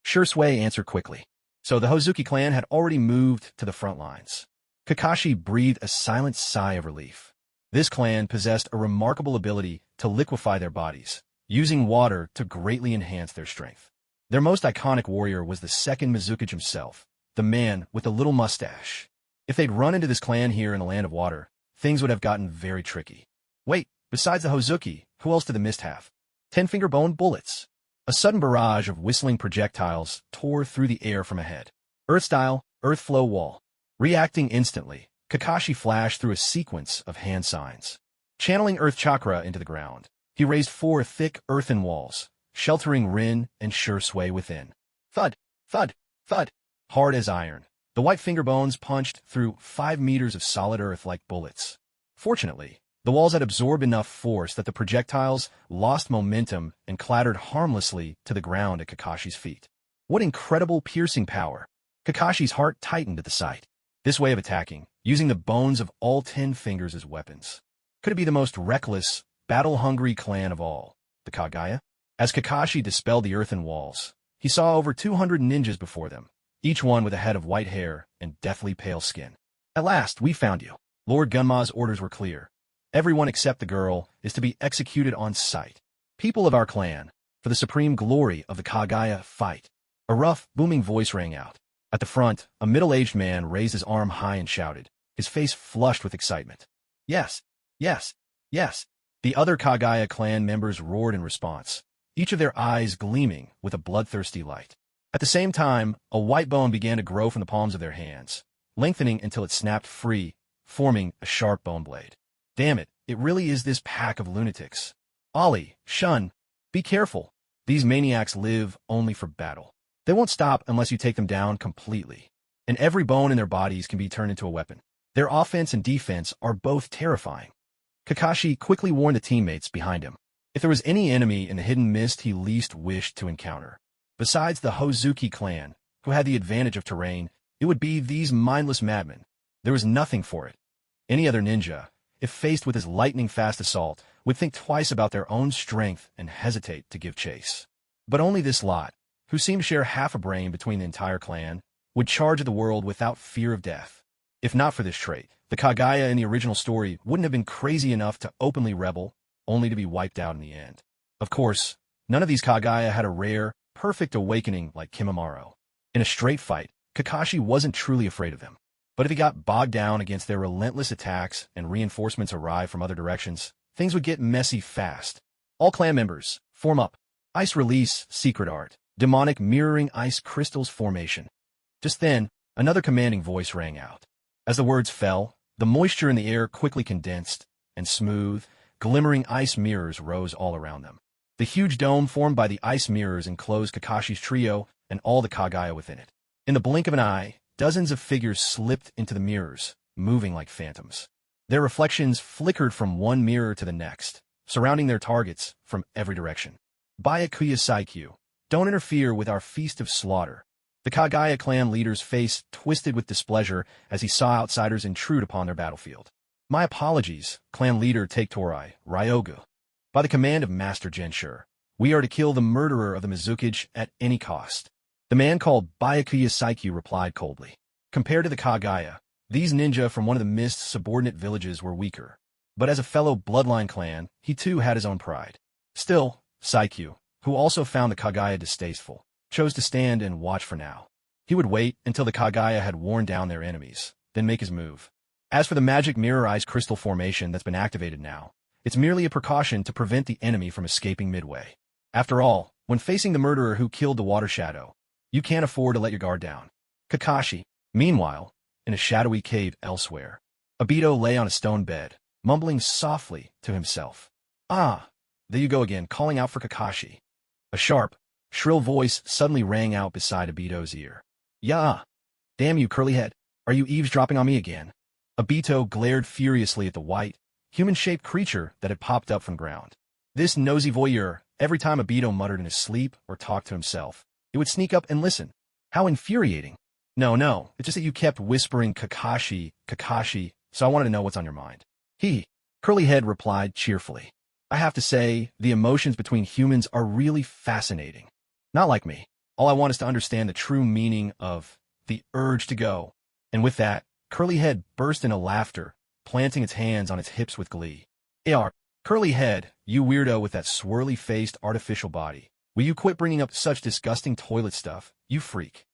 Shursui answered quickly. So the Hozuki clan had already moved to the front lines. Kakashi breathed a silent sigh of relief. This clan possessed a remarkable ability to liquefy their bodies, using water to greatly enhance their strength. Their most iconic warrior was the second Mizukage himself, the man with the little mustache. If they'd run into this clan here in the Land of Water, things would have gotten very tricky. Wait, besides the Hozuki, who else did the mist have? 10-finger bone bullets. A sudden barrage of whistling projectiles tore through the air from ahead. Earth-style, earth flow wall. Reacting instantly, Kakashi flashed through a sequence of hand signs. Channeling earth chakra into the ground, he raised 4 thick earthen walls, sheltering Rin and Shursui within. Thud, thud, thud. Hard as iron, the white finger bones punched through 5 meters of solid earth like bullets. Fortunately, the walls had absorbed enough force that the projectiles lost momentum and clattered harmlessly to the ground at Kakashi's feet. What incredible piercing power! Kakashi's heart tightened at the sight. This way of attacking, using the bones of all 10 fingers as weapons. Could it be the most reckless, battle-hungry clan of all, the Kagaya? As Kakashi dispelled the earthen walls, he saw over 200 ninjas before them, each one with a head of white hair and deathly pale skin. At last, we found you. Lord Gunma's orders were clear. Everyone except the girl is to be executed on sight. People of our clan, for the supreme glory of the Kagaya, fight. A rough, booming voice rang out. At the front, a middle-aged man raised his arm high and shouted, his face flushed with excitement. Yes, yes, yes. The other Kagaya clan members roared in response, each of their eyes gleaming with a bloodthirsty light. At the same time, a white bone began to grow from the palms of their hands, lengthening until it snapped free, forming a sharp bone blade. Damn it, it really is this pack of lunatics. Ollie, Shun, be careful. These maniacs live only for battle. They won't stop unless you take them down completely. And every bone in their bodies can be turned into a weapon. Their offense and defense are both terrifying. Kakashi quickly warned the teammates behind him. If there was any enemy in the hidden mist he least wished to encounter, besides the Hozuki clan, who had the advantage of terrain, it would be these mindless madmen. There was nothing for it. Any other ninja, if faced with his lightning-fast assault, would think twice about their own strength and hesitate to give chase. But only this lot, who seemed to share half a brain between the entire clan, would charge at the world without fear of death. If not for this trait, the Kagaya in the original story wouldn't have been crazy enough to openly rebel, only to be wiped out in the end. Of course, none of these Kagaya had a rare, perfect awakening like Kimimaro. In a straight fight, Kakashi wasn't truly afraid of them. But if he got bogged down against their relentless attacks and reinforcements arrived from other directions, things would get messy fast. All clan members, form up. Ice release, secret art. Demonic mirroring ice crystals formation. Just then, another commanding voice rang out. As the words fell, the moisture in the air quickly condensed, and smooth, glimmering ice mirrors rose all around them. The huge dome formed by the ice mirrors enclosed Kakashi's trio and all the Kagaya within it. In the blink of an eye, dozens of figures slipped into the mirrors, moving like phantoms. Their reflections flickered from one mirror to the next, surrounding their targets from every direction. Byakuya Saikyu, don't interfere with our feast of slaughter. The Kagaya clan leader's face twisted with displeasure as he saw outsiders intrude upon their battlefield. My apologies, clan leader Take Torai, Ryogu. By the command of Master Genshur, we are to kill the murderer of the Mizukage at any cost. The man called Byakuya Saikyu replied coldly. Compared to the Kagaya, these ninja from one of the Mist's subordinate villages were weaker. But as a fellow bloodline clan, he too had his own pride. Still, Saikyu, who also found the Kagaya distasteful, chose to stand and watch for now. He would wait until the Kagaya had worn down their enemies, then make his move. As for the magic mirror ice crystal formation that's been activated now, it's merely a precaution to prevent the enemy from escaping midway. After all, when facing the murderer who killed the Water Shadow, you can't afford to let your guard down. Kakashi, meanwhile, in a shadowy cave elsewhere, Obito lay on a stone bed, mumbling softly to himself. Ah, there you go again, calling out for Kakashi. A sharp, shrill voice suddenly rang out beside Obito's ear. Yeah! Damn you, curly head! Are you eavesdropping on me again? Obito glared furiously at the white, human-shaped creature that had popped up from ground. This nosy voyeur, every time Obito muttered in his sleep or talked to himself, it would sneak up and listen. How infuriating. No, it's just that you kept whispering Kakashi, Kakashi, so I wanted to know what's on your mind. Curly Head replied cheerfully. I have to say, the emotions between humans are really fascinating. Not like me. All I want is to understand the true meaning of the urge to go. And with that, Curly Head burst into laughter, planting its hands on its hips with glee. AR, Curly Head, you weirdo with that swirly-faced artificial body. Will you quit bringing up such disgusting toilet stuff, you freak?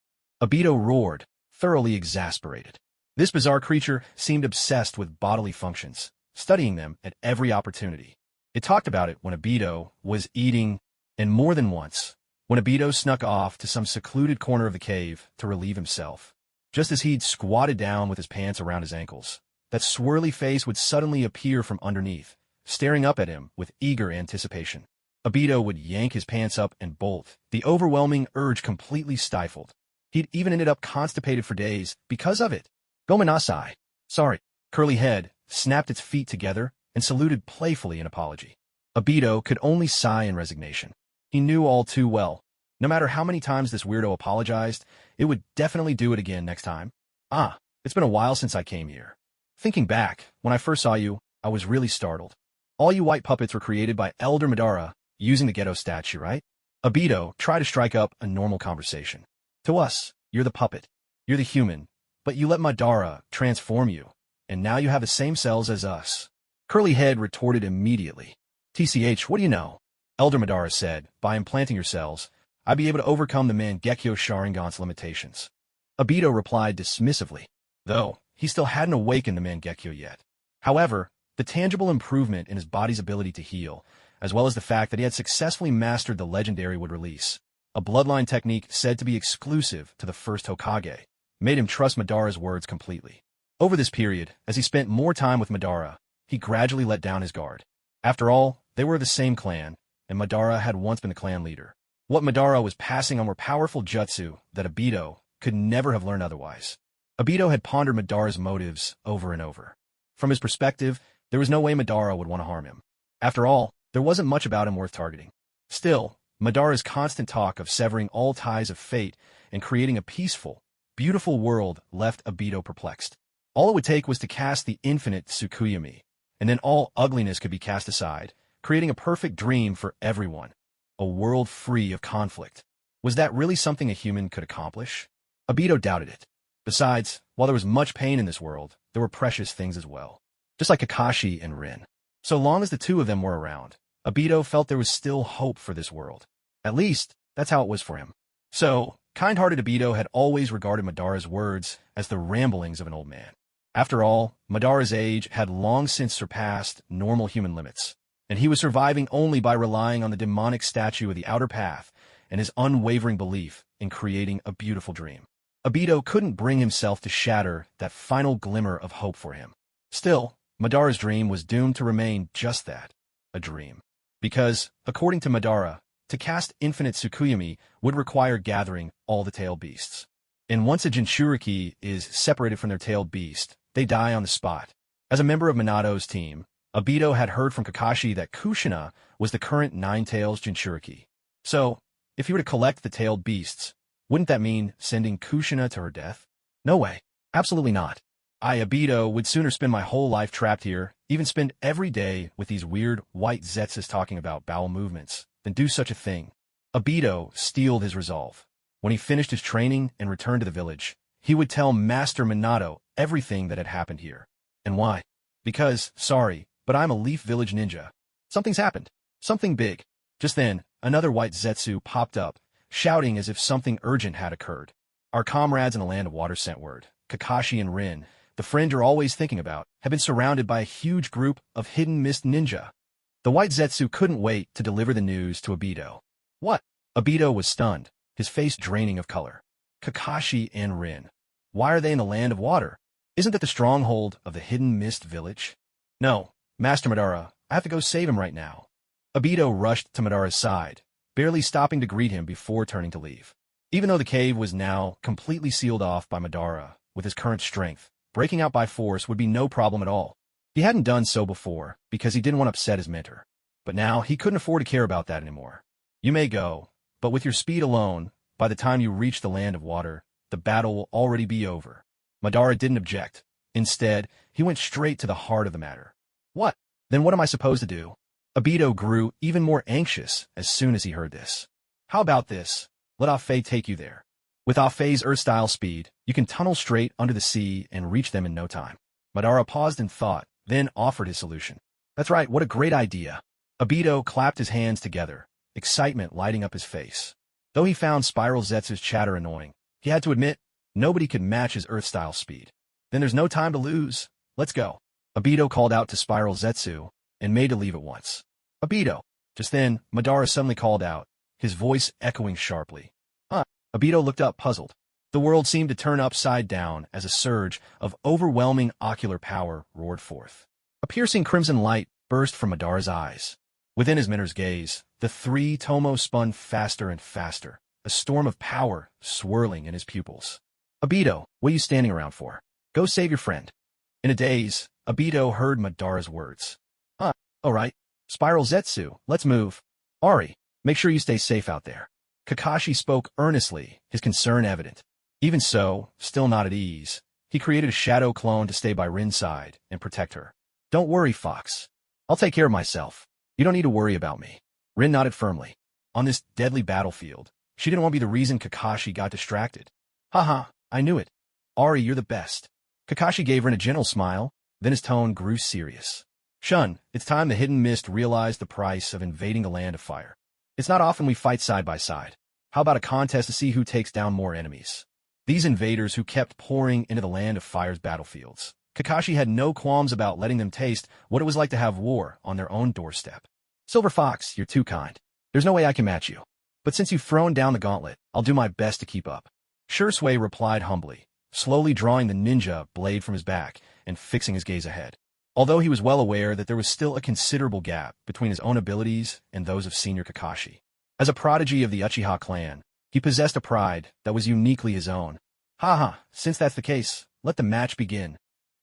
Obito roared, thoroughly exasperated. This bizarre creature seemed obsessed with bodily functions, studying them at every opportunity. It talked about it when Obito was eating, and more than once, when Obito snuck off to some secluded corner of the cave to relieve himself. Just as he'd squatted down with his pants around his ankles, that swirly face would suddenly appear from underneath, staring up at him with eager anticipation. Obito would yank his pants up and bolt, the overwhelming urge completely stifled. He'd even ended up constipated for days because of it. Gomenasai. Sorry. Curly Head snapped its feet together and saluted playfully in apology. Obito could only sigh in resignation. He knew all too well. No matter how many times this weirdo apologized, it would definitely do it again next time. It's been a while since I came here. Thinking back, when I first saw you, I was really startled. All you white puppets were created by Elder Madara, using the ghetto statue, right? Obito tried to strike up a normal conversation. To us, you're the puppet. You're the human. But you let Madara transform you, and now you have the same cells as us. Curly Head retorted immediately. TCH, what do you know? Elder Madara said, by implanting your cells, I'd be able to overcome the Mangekyo Sharingan's limitations. Obito replied dismissively, though he still hadn't awakened the Mangekyo yet. However, the tangible improvement in his body's ability to heal, as well as the fact that he had successfully mastered the legendary wood release, a bloodline technique said to be exclusive to the first Hokage, made him trust Madara's words completely. Over this period, as he spent more time with Madara, he gradually let down his guard. After all, they were the same clan, and Madara had once been the clan leader. What Madara was passing on were powerful jutsu that Obito could never have learned otherwise. Obito had pondered Madara's motives over and over. From his perspective, there was no way Madara would want to harm him. After all, there wasn't much about him worth targeting. Still, Madara's constant talk of severing all ties of fate and creating a peaceful, beautiful world left Obito perplexed. All it would take was to cast the infinite Tsukuyami, and then all ugliness could be cast aside, creating a perfect dream for everyone. A world free of conflict. Was that really something a human could accomplish? Obito doubted it. Besides, while there was much pain in this world, there were precious things as well. Just like Kakashi and Rin. So long as the two of them were around, Obito felt there was still hope for this world. At least, that's how it was for him. So, kind-hearted Obito had always regarded Madara's words as the ramblings of an old man. After all, Madara's age had long since surpassed normal human limits, and he was surviving only by relying on the demonic statue of the outer path and his unwavering belief in creating a beautiful dream. Obito couldn't bring himself to shatter that final glimmer of hope for him. Still, Madara's dream was doomed to remain just that, a dream. Because, according to Madara, to cast infinite Tsukuyami would require gathering all the tailed beasts. And once a Jinchuriki is separated from their tailed beast, they die on the spot. As a member of Minato's team, Obito had heard from Kakashi that Kushina was the current Nine-Tails Jinchuriki. So, if he were to collect the tailed beasts, wouldn't that mean sending Kushina to her death? No way. Absolutely not. I, Obito, would sooner spend my whole life trapped here, even spend every day with these weird white Zetsus talking about bowel movements, than do such a thing. Obito steeled his resolve. When he finished his training and returned to the village, he would tell Master Minato everything that had happened here. And why? Because, sorry, but I'm a Leaf Village ninja. Something's happened. Something big. Just then, another white Zetsu popped up, shouting as if something urgent had occurred. Our comrades in the Land of Water sent word. Kakashi and Rin, the friend you're always thinking about, have been surrounded by a huge group of hidden mist ninja. The white Zetsu couldn't wait to deliver the news to Obito. What? Obito was stunned, his face draining of color. Kakashi and Rin. Why are they in the Land of Water? Isn't that the stronghold of the hidden mist village? No, Master Madara, I have to go save him right now. Obito rushed to Madara's side, barely stopping to greet him before turning to leave. Even though the cave was now completely sealed off by Madara, with his current strength, breaking out by force would be no problem at all. He hadn't done so before, because he didn't want to upset his mentor. But now, he couldn't afford to care about that anymore. You may go, but with your speed alone, by the time you reach the Land of Water, the battle will already be over. Madara didn't object. Instead, he went straight to the heart of the matter. What? Then what am I supposed to do? Obito grew even more anxious as soon as he heard this. How about this? Let Ah-Fei take you there. With Ah-Fei's Earth-style speed, you can tunnel straight under the sea and reach them in no time. Madara paused in thought, then offered his solution. That's right, what a great idea. Obito clapped his hands together, excitement lighting up his face. Though he found Spiral Zetsu's chatter annoying, he had to admit, nobody could match his Earth-style speed. Then there's no time to lose. Let's go. Obito called out to Spiral Zetsu and made to leave at once. Obito. Just then, Madara suddenly called out, his voice echoing sharply. Huh? Obito looked up puzzled. The world seemed to turn upside down as a surge of overwhelming ocular power roared forth. A piercing crimson light burst from Madara's eyes. Within his mentor's gaze, the three Tomo spun faster and faster, a storm of power swirling in his pupils. Obito, what are you standing around for? Go save your friend. In a daze, Obito heard Madara's words. Huh, all right. Spiral Zetsu, let's move. Ari, make sure you stay safe out there. Kakashi spoke earnestly, his concern evident. Even so, still not at ease, he created a shadow clone to stay by Rin's side and protect her. Don't worry, Fox. I'll take care of myself. You don't need to worry about me. Rin nodded firmly. On this deadly battlefield, she didn't want to be the reason Kakashi got distracted. Haha, I knew it. Ari, you're the best. Kakashi gave Rin a gentle smile, then his tone grew serious. Shun, it's time the Hidden Mist realized the price of invading the Land of Fire. It's not often we fight side by side. How about a contest to see who takes down more enemies? These invaders who kept pouring into the Land of Fire's battlefields. Kakashi had no qualms about letting them taste what it was like to have war on their own doorstep. Silver Fox, you're too kind. There's no way I can match you. But since you've thrown down the gauntlet, I'll do my best to keep up. Shursui replied humbly, slowly drawing the ninja blade from his back and fixing his gaze ahead. Although he was well aware that there was still a considerable gap between his own abilities and those of Senior Kakashi. As a prodigy of the Uchiha clan, he possessed a pride that was uniquely his own. Haha, since that's the case, let the match begin.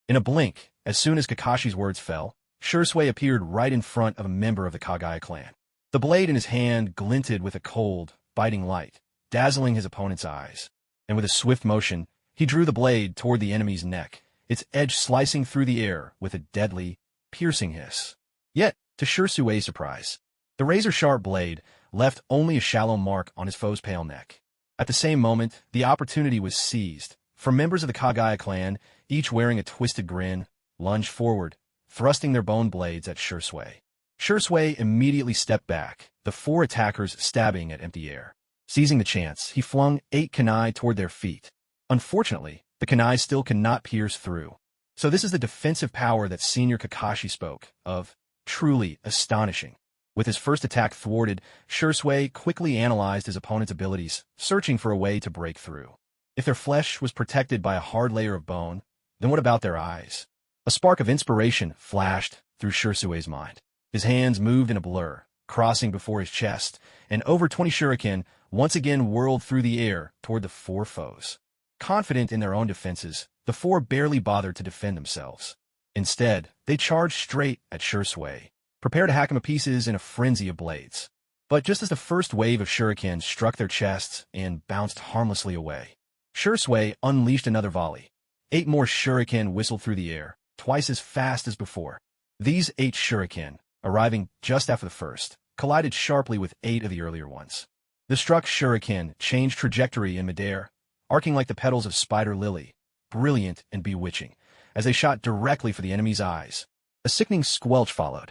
In a blink, as soon as Kakashi's words fell, Shursui appeared right in front of a member of the Kagaya clan. The blade in his hand glinted with a cold, biting light, dazzling his opponent's eyes. And with a swift motion, he drew the blade toward the enemy's neck, its edge slicing through the air with a deadly, piercing hiss. Yet, to Shursui's surprise, the razor-sharp blade left only a shallow mark on his foe's pale neck. At the same moment, the opportunity was seized, for members of the Kagaya clan, each wearing a twisted grin, lunged forward, thrusting their bone blades at Shursui. Shursui immediately stepped back, the four attackers stabbing at empty air. Seizing the chance, he flung 8 kunai toward their feet. Unfortunately, the kunai still could not pierce through. So this is the defensive power that Senior Kakashi spoke of. Truly astonishing. With his first attack thwarted, Shursui quickly analyzed his opponent's abilities, searching for a way to break through. If their flesh was protected by a hard layer of bone, then what about their eyes? A spark of inspiration flashed through Shursui's mind. His hands moved in a blur, crossing before his chest, and over 20 shuriken once again whirled through the air toward the four foes. Confident in their own defenses, the four barely bothered to defend themselves. Instead, they charged straight at Shursui, prepared to hack him to pieces in a frenzy of blades. But just as the first wave of shurikens struck their chests and bounced harmlessly away, Shursui unleashed another volley. 8 more shuriken whistled through the air, twice as fast as before. These 8 shuriken, arriving just after the first, collided sharply with 8 of the earlier ones. The struck shuriken changed trajectory in midair, arcing like the petals of spider lily, brilliant and bewitching, as they shot directly for the enemy's eyes. A sickening squelch followed.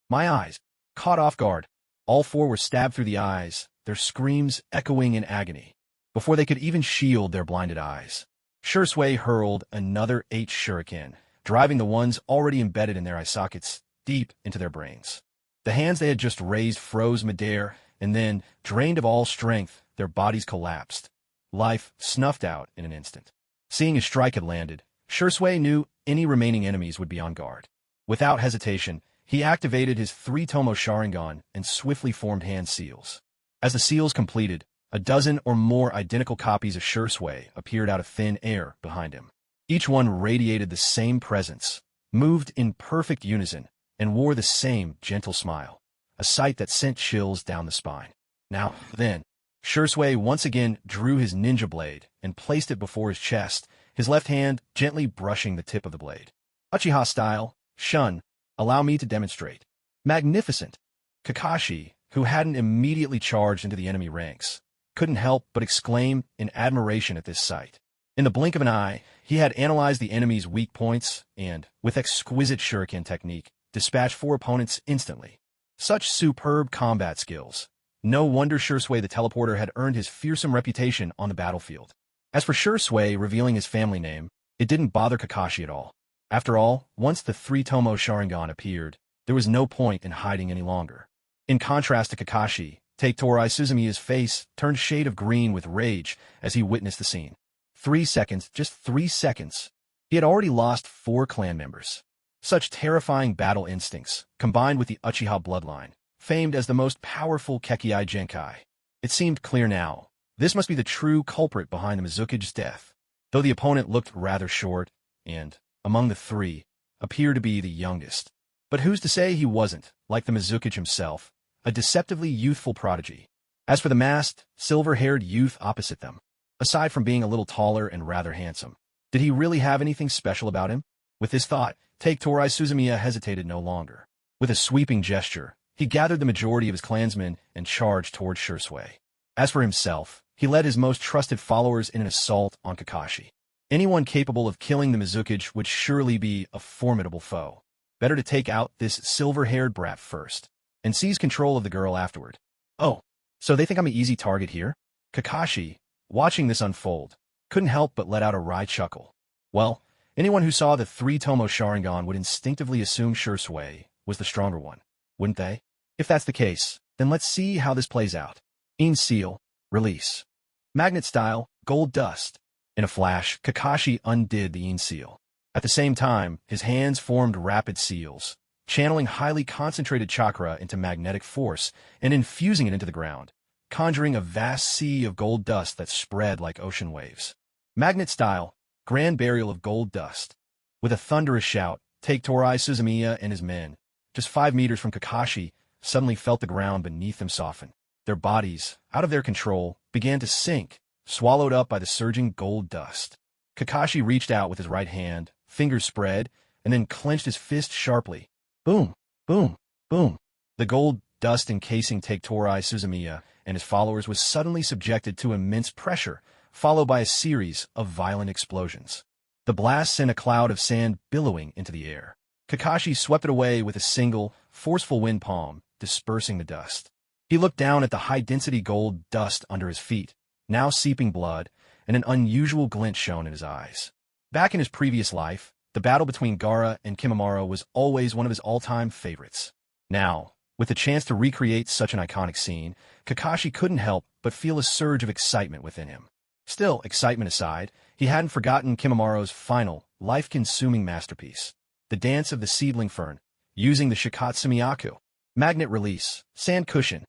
My eyes! Caught off guard, all 4 were stabbed through the eyes, their screams echoing in agony, before they could even shield their blinded eyes. Shursui hurled another 8 shuriken, driving the ones already embedded in their eye sockets deep into their brains. The hands they had just raised froze midair, and then, drained of all strength, their bodies collapsed. Life snuffed out in an instant. Seeing his strike had landed, Shursui knew any remaining enemies would be on guard. Without hesitation, he activated his 3 Tomo Sharingan and swiftly formed hand seals. As the seals completed, a dozen or more identical copies of Shursui appeared out of thin air behind him. Each one radiated the same presence, moved in perfect unison, and wore the same gentle smile, a sight that sent chills down the spine. Now, then, Shursui once again drew his ninja blade and placed it before his chest, his left hand gently brushing the tip of the blade. Uchiha style, Shun, allow me to demonstrate. Magnificent! Kakashi, who hadn't immediately charged into the enemy ranks, couldn't help but exclaim in admiration at this sight. In the blink of an eye, he had analyzed the enemy's weak points and, with exquisite shuriken technique, dispatched 4 opponents instantly. Such superb combat skills. No wonder Shursui the Teleporter had earned his fearsome reputation on the battlefield. As for Shursui revealing his family name, it didn't bother Kakashi at all. After all, once the 3-tomo Sharingan appeared, there was no point in hiding any longer. In contrast to Kakashi, Teitori Suzumiya's face turned shade of green with rage as he witnessed the scene. 3 seconds, just 3 seconds. He had already lost 4 clan members. Such terrifying battle instincts, combined with the Uchiha bloodline, famed as the most powerful Kekkai Genkai. It seemed clear now. This must be the true culprit behind the Mizuki's death. Though the opponent looked rather short, and, among the 3, appeared to be the youngest. But who's to say he wasn't, like the Mizuki himself, a deceptively youthful prodigy? As for the masked, silver-haired youth opposite them, aside from being a little taller and rather handsome, did he really have anything special about him? With this thought, Teitori Suzumiya hesitated no longer. With a sweeping gesture, he gathered the majority of his clansmen and charged toward Shursui. As for himself, he led his most trusted followers in an assault on Kakashi. Anyone capable of killing the Mizuki would surely be a formidable foe. Better to take out this silver-haired brat first, and seize control of the girl afterward. Oh, so they think I'm an easy target here? Kakashi, watching this unfold, couldn't help but let out a wry chuckle. Well, anyone who saw the 3-tomo Sharingan would instinctively assume Shursui was the stronger one, wouldn't they? If that's the case, then let's see how this plays out. Ine seal, release. Magnet style, gold dust. In a flash, Kakashi undid the Ine seal. At the same time, his hands formed rapid seals, channeling highly concentrated chakra into magnetic force and infusing it into the ground, conjuring a vast sea of gold dust that spread like ocean waves. Magnet style, grand burial of gold dust. With a thunderous shout, Teitori Suzumiya and his men, just 5 meters from Kakashi, suddenly felt the ground beneath them soften. Their bodies, out of their control, began to sink, swallowed up by the surging gold dust. Kakashi reached out with his right hand, fingers spread, and then clenched his fist sharply. Boom, boom, boom. The gold dust encasing Teitori Suzumiya and his followers was suddenly subjected to immense pressure, followed by a series of violent explosions. The blast sent a cloud of sand billowing into the air. Kakashi swept it away with a single, forceful wind palm, dispersing the dust. He looked down at the high-density gold dust under his feet, now seeping blood, and an unusual glint shone in his eyes. Back in his previous life, the battle between Gaara and Kimimaro was always one of his all-time favorites. Now, with the chance to recreate such an iconic scene, Kakashi couldn't help but feel a surge of excitement within him. Still, excitement aside, he hadn't forgotten Kimimaro's final, life-consuming masterpiece, the dance of the seedling fern, using the Shikatsumiyaku. Magnet release, sand cushion.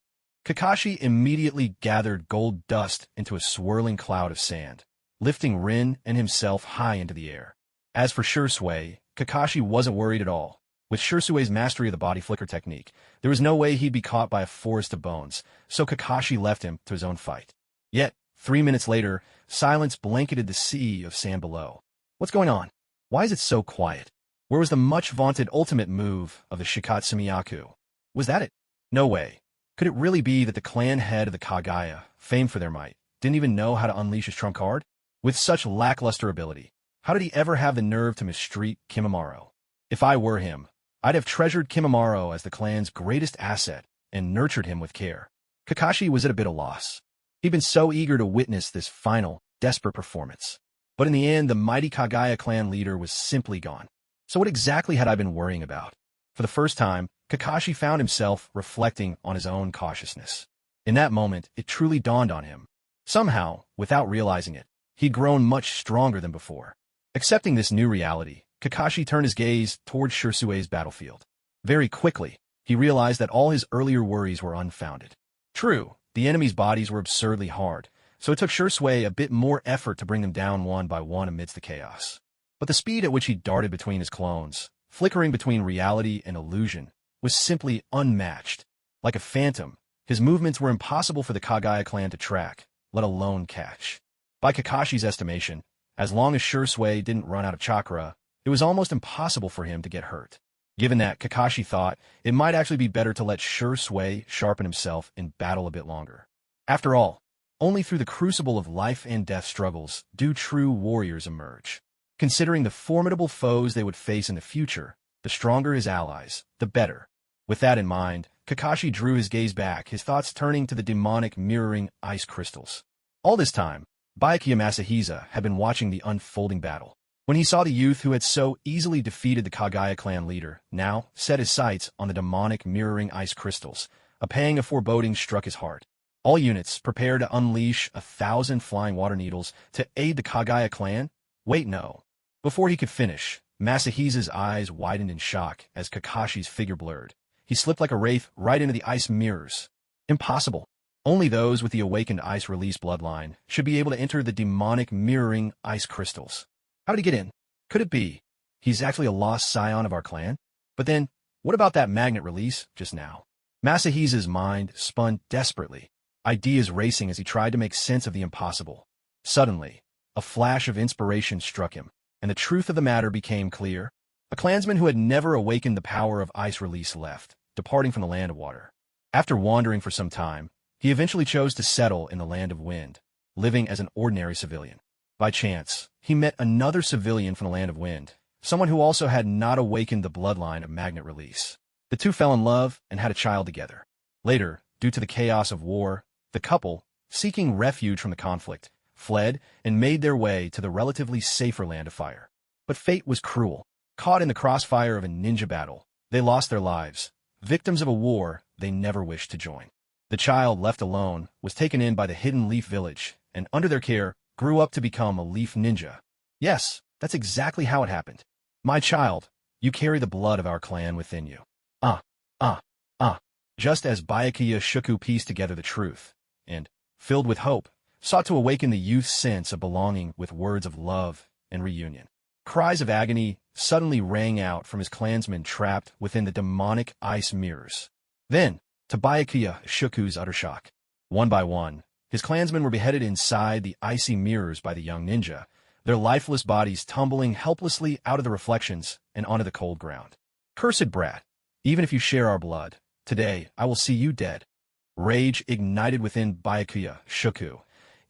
Kakashi immediately gathered gold dust into a swirling cloud of sand, lifting Rin and himself high into the air. As for Shursui, Kakashi wasn't worried at all. With Shursui's mastery of the body flicker technique, there was no way he'd be caught by a forest of bones, so Kakashi left him to his own fight. Yet, 3 minutes later, silence blanketed the sea of sand below. What's going on? Why is it so quiet? Where was the much-vaunted ultimate move of the Shikatsumiyaku? Was that it? No way. Could it really be that the clan head of the Kagaya, famed for their might, didn't even know how to unleash his trump card? With such lackluster ability, how did he ever have the nerve to mistreat Kimimaro? If I were him, I'd have treasured Kimimaro as the clan's greatest asset and nurtured him with care. Kakashi was at a bit of loss. He'd been so eager to witness this final, desperate performance. But in the end, the mighty Kagaya clan leader was simply gone. So what exactly had I been worrying about? For the first time, Kakashi found himself reflecting on his own cautiousness. In that moment, it truly dawned on him. Somehow, without realizing it, he'd grown much stronger than before. Accepting this new reality, Kakashi turned his gaze toward Shursui's battlefield. Very quickly, he realized that all his earlier worries were unfounded. True, the enemy's bodies were absurdly hard, so it took Shursui a bit more effort to bring them down one by one amidst the chaos. But the speed at which he darted between his clones, flickering between reality and illusion, was simply unmatched. Like a phantom, his movements were impossible for the Kagaya clan to track, let alone catch. By Kakashi's estimation, as long as Shursui didn't run out of chakra, it was almost impossible for him to get hurt. Given that, Kakashi thought it might actually be better to let Shursui sharpen himself in battle a bit longer. After all, Only through the crucible of life and death struggles do true warriors emerge. Considering the formidable foes they would face in the future, the stronger his allies, the better. With that in mind, Kakashi drew his gaze back, his thoughts turning to the demonic mirroring ice crystals. All this time, Byakuya Masahisa had been watching the unfolding battle. When he saw the youth who had so easily defeated the Kagaya clan leader now set his sights on the demonic mirroring ice crystals, a pang of foreboding struck his heart. All units prepare to unleash 1,000 flying water needles to aid the Kagaya clan? Wait, no. Before he could finish, Masahisa's eyes widened in shock as Kakashi's figure blurred. He slipped like a wraith right into the ice mirrors. Impossible. Only those with the awakened ice release bloodline should be able to enter the demonic mirroring ice crystals. How did he get in? Could it be he's actually a lost scion of our clan? But then, what about that magnet release just now? Masahisa's mind spun desperately, ideas racing as he tried to make sense of the impossible. Suddenly, a flash of inspiration struck him, and the truth of the matter became clear. A clansman who had never awakened the power of ice release left, departing from the land of water. After wandering for some time, he eventually chose to settle in the land of wind, living as an ordinary civilian. By chance, he met another civilian from the land of wind, someone who also had not awakened the bloodline of magnet release. The two fell in love and had a child together. Later, due to the chaos of war, the couple, seeking refuge from the conflict, fled and made their way to the relatively safer land of fire. But fate was cruel. Caught in the crossfire of a ninja battle, they lost their lives, victims of a war they never wished to join. The child, left alone, was taken in by the Hidden Leaf Village, and under their care, grew up to become a leaf ninja. Yes, that's exactly how it happened. My child, you carry the blood of our clan within you. Just as Byakuya Shuku pieced together the truth, and, filled with hope, sought to awaken the youth's sense of belonging with words of love and reunion. Cries of agony suddenly rang out from his clansmen trapped within the demonic ice mirrors. Then, to Byakuya Shuku's utter shock, one by one, his clansmen were beheaded inside the icy mirrors by the young ninja, their lifeless bodies tumbling helplessly out of the reflections and onto the cold ground. Cursed brat, even if you share our blood, today I will see you dead. Rage ignited within Byakuya Shuku,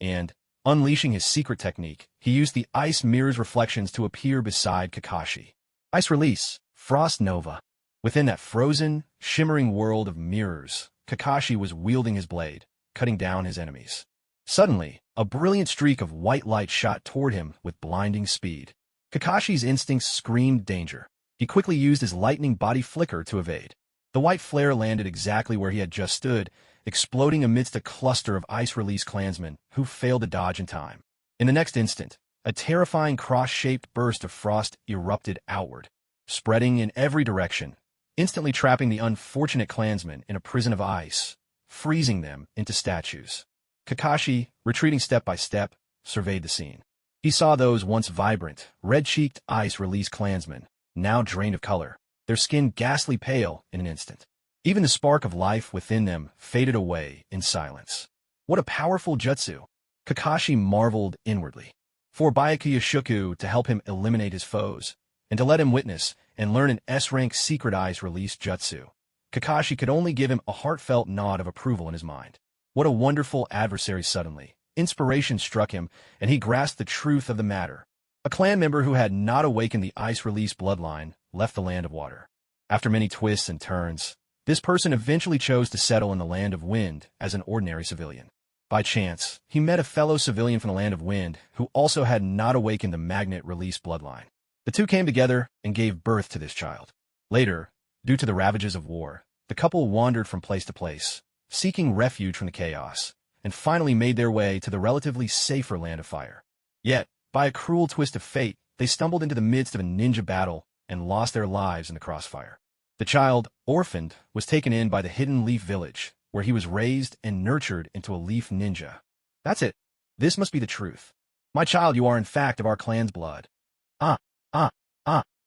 and, unleashing his secret technique, he used the ice mirror's reflections to appear beside Kakashi. Ice release, Frost Nova. Within that frozen, shimmering world of mirrors, Kakashi was wielding his blade, cutting down his enemies. Suddenly, a brilliant streak of white light shot toward him with blinding speed. Kakashi's instincts screamed danger. He quickly used his lightning body flicker to evade. The white flare landed exactly where he had just stood, exploding amidst a cluster of ice-release clansmen who failed to dodge in time. In the next instant, a terrifying cross-shaped burst of frost erupted outward, spreading in every direction, instantly trapping the unfortunate clansmen in a prison of ice, freezing them into statues. Kakashi, retreating step by step, surveyed the scene. He saw those once vibrant, red-cheeked ice-release clansmen, now drained of color, their skin ghastly pale in an instant. Even the spark of life within them faded away in silence. What a powerful jutsu! Kakashi marveled inwardly. For Byakuya Shuku to help him eliminate his foes, and to let him witness and learn an S-rank secret ice release jutsu, Kakashi could only give him a heartfelt nod of approval in his mind. What a wonderful adversary suddenly. Inspiration struck him, and he grasped the truth of the matter. A clan member who had not awakened the ice release bloodline left the land of water. After many twists and turns, this person eventually chose to settle in the land of wind as an ordinary civilian. By chance, he met a fellow civilian from the land of wind who also had not awakened the magnet release bloodline. The two came together and gave birth to this child. Later, due to the ravages of war, the couple wandered from place to place, seeking refuge from the chaos, and finally made their way to the relatively safer land of fire. Yet, by a cruel twist of fate, they stumbled into the midst of a ninja battle and lost their lives in the crossfire. The child, orphaned, was taken in by the Hidden Leaf Village, where he was raised and nurtured into a leaf ninja. That's it. This must be the truth. My child, you are in fact of our clan's blood.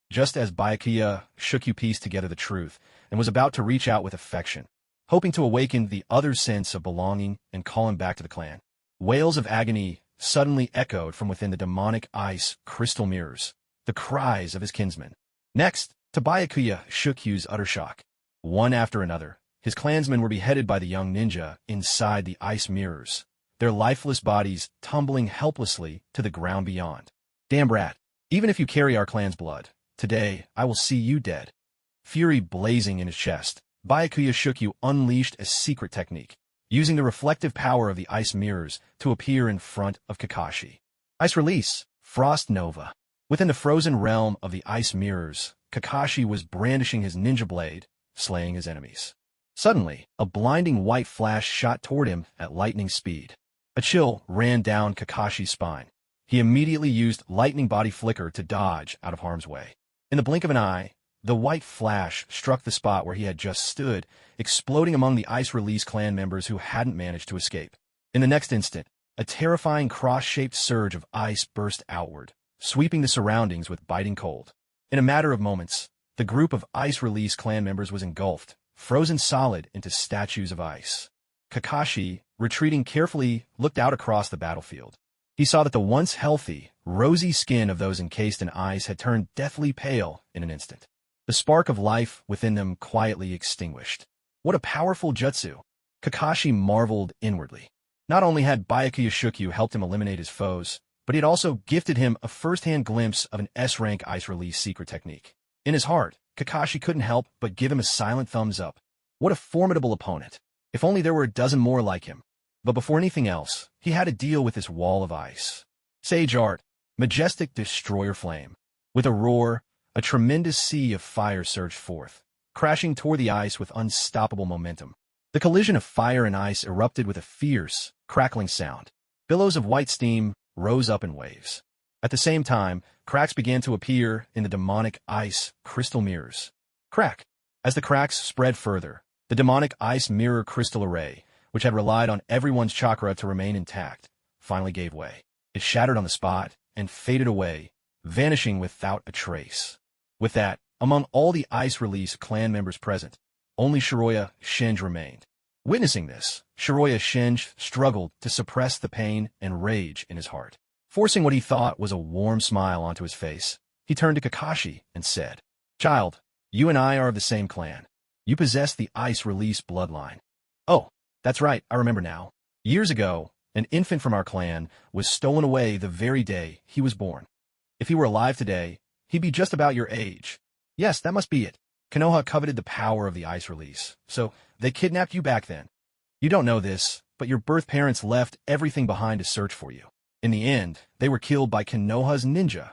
Just as Byakuya Shuku pieced together the truth and was about to reach out with affection, hoping to awaken the other's sense of belonging and call him back to the clan, wails of agony suddenly echoed from within the demonic ice crystal mirrors, the cries of his kinsmen. Next, to Byakuya Shuku's utter shock, one after another, his clansmen were beheaded by the young ninja inside the ice mirrors, their lifeless bodies tumbling helplessly to the ground beyond. Damn brat, even if you carry our clan's blood, today I will see you dead. Fury blazing in his chest, Byakuya Shukyu unleashed a secret technique, using the reflective power of the ice mirrors to appear in front of Kakashi. Ice release, Frost Nova. Within the frozen realm of the ice mirrors, Kakashi was brandishing his ninja blade, slaying his enemies. Suddenly, a blinding white flash shot toward him at lightning speed. A chill ran down Kakashi's spine. He immediately used lightning body flicker to dodge out of harm's way. In the blink of an eye, the white flash struck the spot where he had just stood, exploding among the ice release clan members who hadn't managed to escape. In the next instant, a terrifying cross-shaped surge of ice burst outward, sweeping the surroundings with biting cold. In a matter of moments, the group of ice release clan members was engulfed, frozen solid into statues of ice. Kakashi, retreating carefully, looked out across the battlefield. He saw that the once healthy, rosy skin of those encased in ice had turned deathly pale in an instant. The spark of life within them quietly extinguished. What a powerful jutsu! Kakashi marveled inwardly. Not only had Byakuya Shukyu helped him eliminate his foes, but he had also gifted him a first-hand glimpse of an S-rank ice release secret technique. In his heart, Kakashi couldn't help but give him a silent thumbs up. What a formidable opponent. If only there were a dozen more like him. But before anything else, he had to deal with this wall of ice. Sage Art, majestic destroyer flame. With a roar, a tremendous sea of fire surged forth, crashing toward the ice with unstoppable momentum. The collision of fire and ice erupted with a fierce, crackling sound. Billows of white steam rose up in waves. At the same time, cracks began to appear in the demonic ice crystal mirrors. Crack! As the cracks spread further, the demonic ice mirror crystal array, which had relied on everyone's chakra to remain intact, finally gave way. It shattered on the spot and faded away, vanishing without a trace. With that, among all the ice release clan members present, only Shiroya Shinji remained. Witnessing this, Shiroya Shinji struggled to suppress the pain and rage in his heart. Forcing what he thought was a warm smile onto his face, he turned to Kakashi and said, "Child, you and I are of the same clan. You possess the ice release bloodline." "Oh, that's right, I remember now. Years ago, an infant from our clan was stolen away the very day he was born. If he were alive today, he'd be just about your age. Yes, that must be it. Konoha coveted the power of the ice release, so they kidnapped you back then. You don't know this, but your birth parents left everything behind to search for you. In the end, they were killed by Konoha's ninja."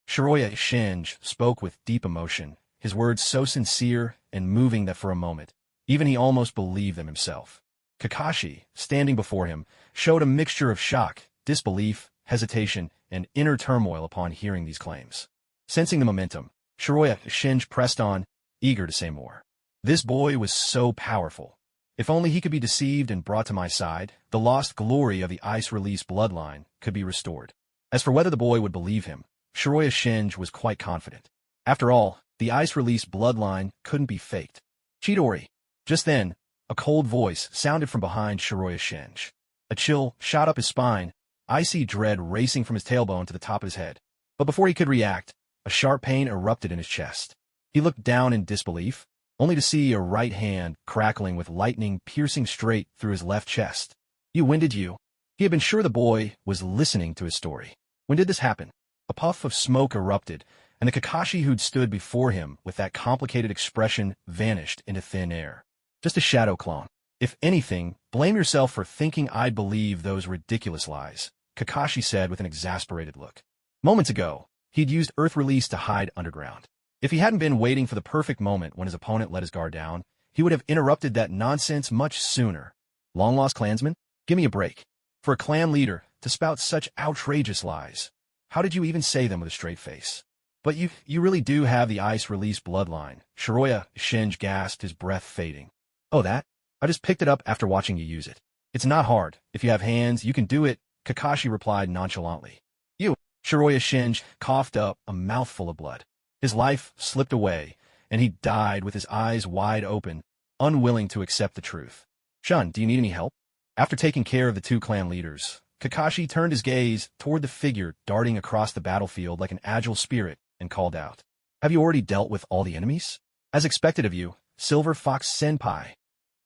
Shiroya Shinji spoke with deep emotion, his words so sincere and moving that for a moment, even he almost believed them himself. Kakashi, standing before him, showed a mixture of shock, disbelief, hesitation, and inner turmoil upon hearing these claims. Sensing the momentum, Shiroya Shinji pressed on, eager to say more. This boy was so powerful. If only he could be deceived and brought to my side, the lost glory of the ice release bloodline could be restored. As for whether the boy would believe him, Shiroya Shinji was quite confident. After all, the ice release bloodline couldn't be faked. "Chidori." Just then, a cold voice sounded from behind Shiroya Shinji. A chill shot up his spine, icy dread racing from his tailbone to the top of his head. But before he could react, a sharp pain erupted in his chest. He looked down in disbelief, only to see a right hand crackling with lightning piercing straight through his left chest. "You winded you." He had been sure the boy was listening to his story. When did this happen? A puff of smoke erupted, and the Kakashi who'd stood before him with that complicated expression vanished into thin air. Just a shadow clone. "If anything, blame yourself for thinking I'd believe those ridiculous lies," Kakashi said with an exasperated look. Moments ago, he'd used Earth Release to hide underground. If he hadn't been waiting for the perfect moment when his opponent let his guard down, he would have interrupted that nonsense much sooner. Long-lost clansman? Give me a break. For a clan leader to spout such outrageous lies. How did you even say them with a straight face? "But you really do have the ice release bloodline," Shiroya Shinji gasped, his breath fading. "Oh, that? I just picked it up after watching you use it. It's not hard. If you have hands, you can do it," Kakashi replied nonchalantly. "You." Shiroya Shinji coughed up a mouthful of blood. His life slipped away, and he died with his eyes wide open, unwilling to accept the truth. "Shun, do you need any help?" After taking care of the two clan leaders, Kakashi turned his gaze toward the figure darting across the battlefield like an agile spirit and called out, "Have you already dealt with all the enemies?" "As expected of you, Silver Fox Senpai."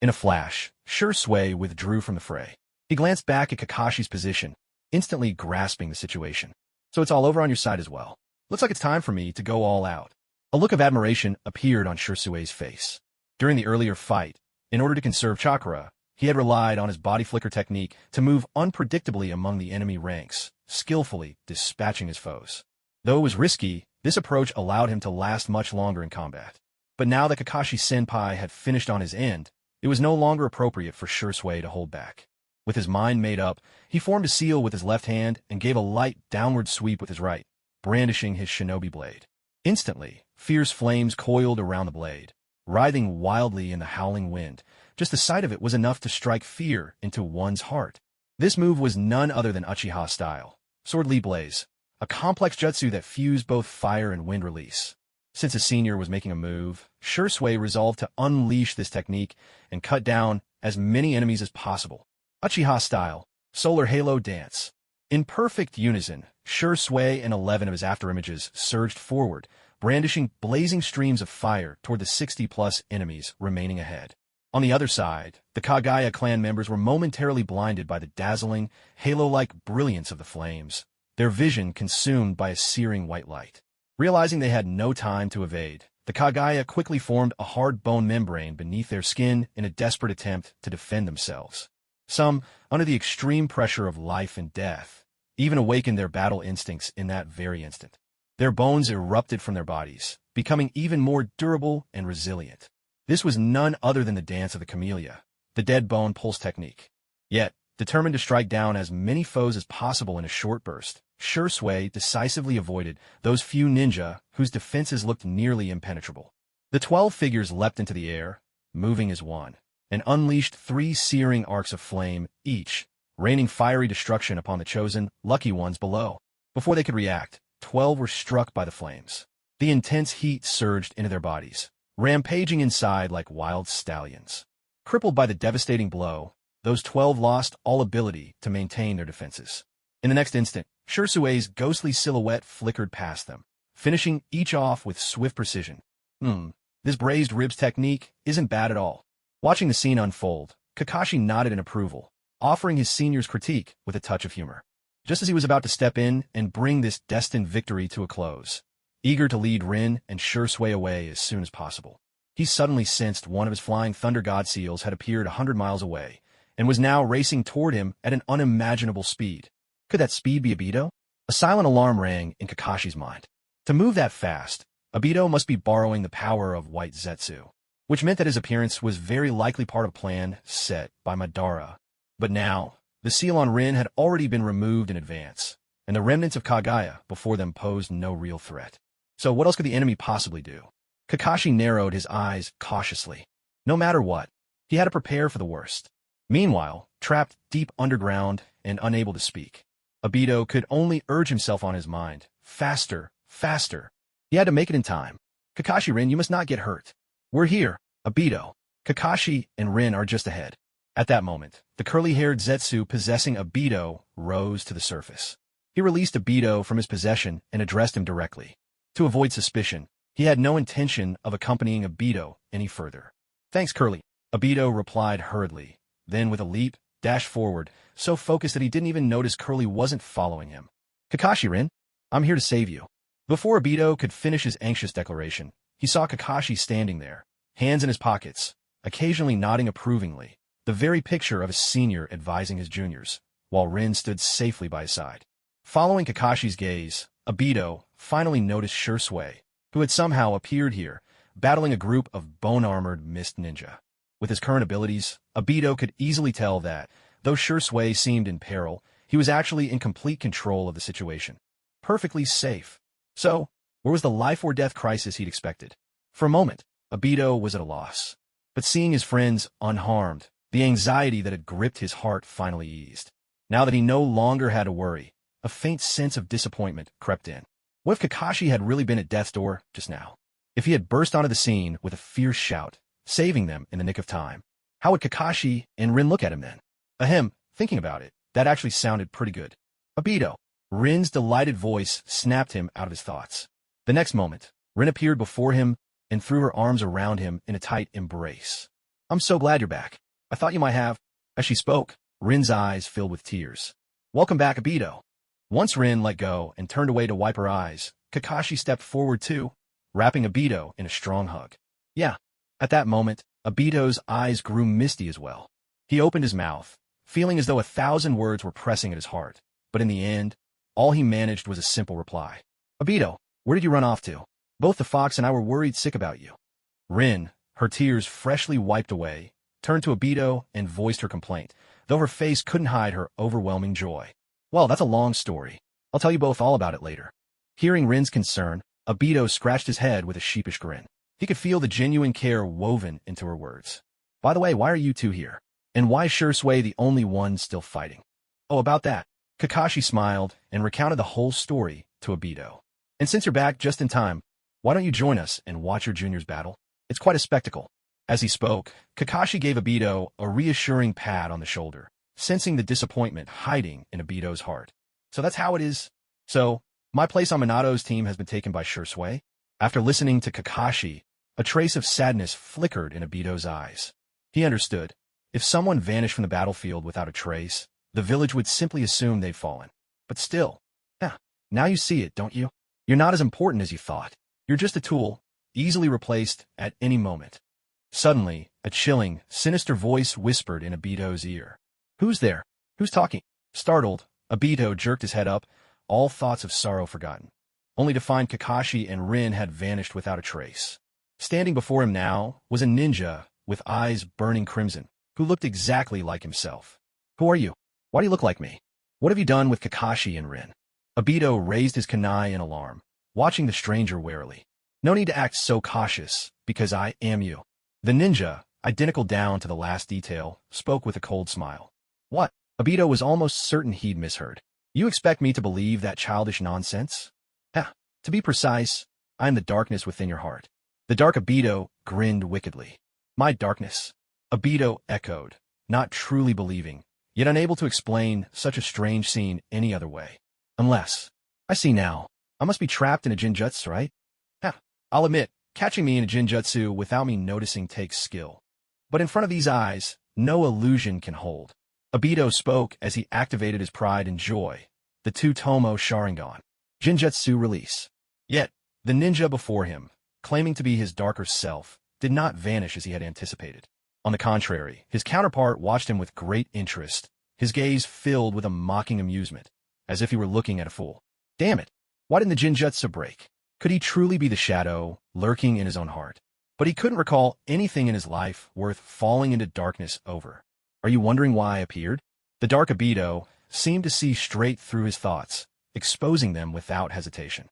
In a flash, Sure Sway withdrew from the fray. He glanced back at Kakashi's position, instantly grasping the situation. So it's all over on your side as well. Looks like it's time for me to go all out. A look of admiration appeared on Shirsue's face. During the earlier fight, in order to conserve chakra, he had relied on his body flicker technique to move unpredictably among the enemy ranks, skillfully dispatching his foes. Though it was risky, this approach allowed him to last much longer in combat. But now that Kakashi-senpai had finished on his end, it was no longer appropriate for Shirsue to hold back. With his mind made up, he formed a seal with his left hand and gave a light downward sweep with his right, brandishing his shinobi blade. Instantly, fierce flames coiled around the blade, writhing wildly in the howling wind. Just the sight of it was enough to strike fear into one's heart. This move was none other than Uchiha style, Sword Lee Blaze, a complex jutsu that fused both fire and wind release. Since his senior was making a move, Shirsue resolved to unleash this technique and cut down as many enemies as possible. Uchiha style, Solar Halo Dance. In perfect unison, Shirsue and 11 of his afterimages surged forward, brandishing blazing streams of fire toward the 60-plus enemies remaining ahead. On the other side, the Kagaya clan members were momentarily blinded by the dazzling, halo-like brilliance of the flames, their vision consumed by a searing white light. Realizing they had no time to evade, the Kagaya quickly formed a hard bone membrane beneath their skin in a desperate attempt to defend themselves. Some, under the extreme pressure of life and death, even awakened their battle instincts in that very instant. Their bones erupted from their bodies, becoming even more durable and resilient. This was none other than the dance of the camellia, the dead bone pulse technique. Yet, determined to strike down as many foes as possible in a short burst, Shirsue decisively avoided those few ninja whose defenses looked nearly impenetrable. The 12 figures leapt into the air, moving as one, and unleashed 3 searing arcs of flame each, raining fiery destruction upon the chosen, lucky ones below. Before they could react, 12 were struck by the flames. The intense heat surged into their bodies, rampaging inside like wild stallions. Crippled by the devastating blow, those 12 lost all ability to maintain their defenses. In the next instant, Shirsue's ghostly silhouette flickered past them, finishing each off with swift precision. This braised ribs technique isn't bad at all. Watching the scene unfold, Kakashi nodded in approval, offering his senior's critique with a touch of humor. Just as he was about to step in and bring this destined victory to a close, eager to lead Rin and Shirsue away as soon as possible, he suddenly sensed one of his flying thunder god seals had appeared 100 miles away and was now racing toward him at an unimaginable speed. Could that speed be Obito? A silent alarm rang in Kakashi's mind. To move that fast, Obito must be borrowing the power of White Zetsu, which meant that his appearance was very likely part of a plan set by Madara. But now, the seal on Rin had already been removed in advance, and the remnants of Kagaya before them posed no real threat. So what else could the enemy possibly do? Kakashi narrowed his eyes cautiously. No matter what, he had to prepare for the worst. Meanwhile, trapped deep underground and unable to speak, Obito could only urge himself on his mind. Faster, faster. He had to make it in time. Kakashi, Rin, you must not get hurt. We're here, Obito. Kakashi and Rin are just ahead. At that moment, the curly-haired Zetsu possessing Obito rose to the surface. He released Obito from his possession and addressed him directly. To avoid suspicion, he had no intention of accompanying Obito any further. Thanks, Curly. Obito replied hurriedly. Then, with a leap, dashed forward, so focused that he didn't even notice Curly wasn't following him. Kakashi, Rin, I'm here to save you. Before Obito could finish his anxious declaration, he saw Kakashi standing there, hands in his pockets, occasionally nodding approvingly, the very picture of a senior advising his juniors, while Rin stood safely by his side. Following Kakashi's gaze, Obito finally noticed Shirsue, who had somehow appeared here, battling a group of bone-armored mist ninja. With his current abilities, Obito could easily tell that, though Shirsue seemed in peril, he was actually in complete control of the situation. Perfectly safe. So, where was the life-or-death crisis he'd expected? For a moment, Obito was at a loss. But seeing his friends unharmed, the anxiety that had gripped his heart finally eased. Now that he no longer had to worry, a faint sense of disappointment crept in. What if Kakashi had really been at death's door just now? If he had burst onto the scene with a fierce shout, saving them in the nick of time, how would Kakashi and Rin look at him then? Ahem, thinking about it, that actually sounded pretty good. Obito. Rin's delighted voice snapped him out of his thoughts. The next moment, Rin appeared before him and threw her arms around him in a tight embrace. I'm so glad you're back. I thought you might have. As she spoke, Rin's eyes filled with tears. Welcome back, Obito. Once Rin let go and turned away to wipe her eyes, Kakashi stepped forward too, wrapping Obito in a strong hug. Yeah. At that moment, Obito's eyes grew misty as well. He opened his mouth, feeling as though 1,000 words were pressing at his heart. But in the end, all he managed was a simple reply. Obito, where did you run off to? Both the fox and I were worried sick about you. Rin, her tears freshly wiped away, turned to Obito and voiced her complaint, though her face couldn't hide her overwhelming joy. Well, that's a long story. I'll tell you both all about it later. Hearing Rin's concern, Obito scratched his head with a sheepish grin. He could feel the genuine care woven into her words. By the way, why are you two here? And why is Shursui the only one still fighting? Oh, about that. Kakashi smiled and recounted the whole story to Obito. And since you're back just in time, why don't you join us and watch your juniors battle? It's quite a spectacle. As he spoke, Kakashi gave Obito a reassuring pat on the shoulder, sensing the disappointment hiding in Obito's heart. So that's how it is. So, my place on Minato's team has been taken by Shursui. After listening to Kakashi, a trace of sadness flickered in Obito's eyes. He understood. If someone vanished from the battlefield without a trace, the village would simply assume they'd fallen. But still, now you see it, don't you? You're not as important as you thought. You're just a tool, easily replaced at any moment. Suddenly, a chilling, sinister voice whispered in Obito's ear. Who's there? Who's talking? Startled, Obito jerked his head up, all thoughts of sorrow forgotten, only to find Kakashi and Rin had vanished without a trace. Standing before him now was a ninja with eyes burning crimson, who looked exactly like himself. Who are you? Why do you look like me? What have you done with Kakashi and Rin? Obito raised his kunai in alarm, watching the stranger warily. No need to act so cautious, because I am you. The ninja, identical down to the last detail, spoke with a cold smile. What? Obito was almost certain he'd misheard. You expect me to believe that childish nonsense? To be precise, I am the darkness within your heart. The dark Obito grinned wickedly. My darkness? Obito echoed, not truly believing, yet unable to explain such a strange scene any other way. Unless, I see now, I must be trapped in a jinjutsu, right? I'll admit, catching me in a jinjutsu without me noticing takes skill. But in front of these eyes, no illusion can hold. Obito spoke as he activated his pride and joy, the two-tomo Sharingan. Jinjutsu release. Yet, the ninja before him, claiming to be his darker self, did not vanish as he had anticipated. On the contrary, his counterpart watched him with great interest, his gaze filled with a mocking amusement, as if he were looking at a fool. Damn it! Why didn't the Jinjutsu break? Could he truly be the shadow, lurking in his own heart? But he couldn't recall anything in his life worth falling into darkness over. Are you wondering why I appeared? The dark Obito seemed to see straight through his thoughts, exposing them without hesitation.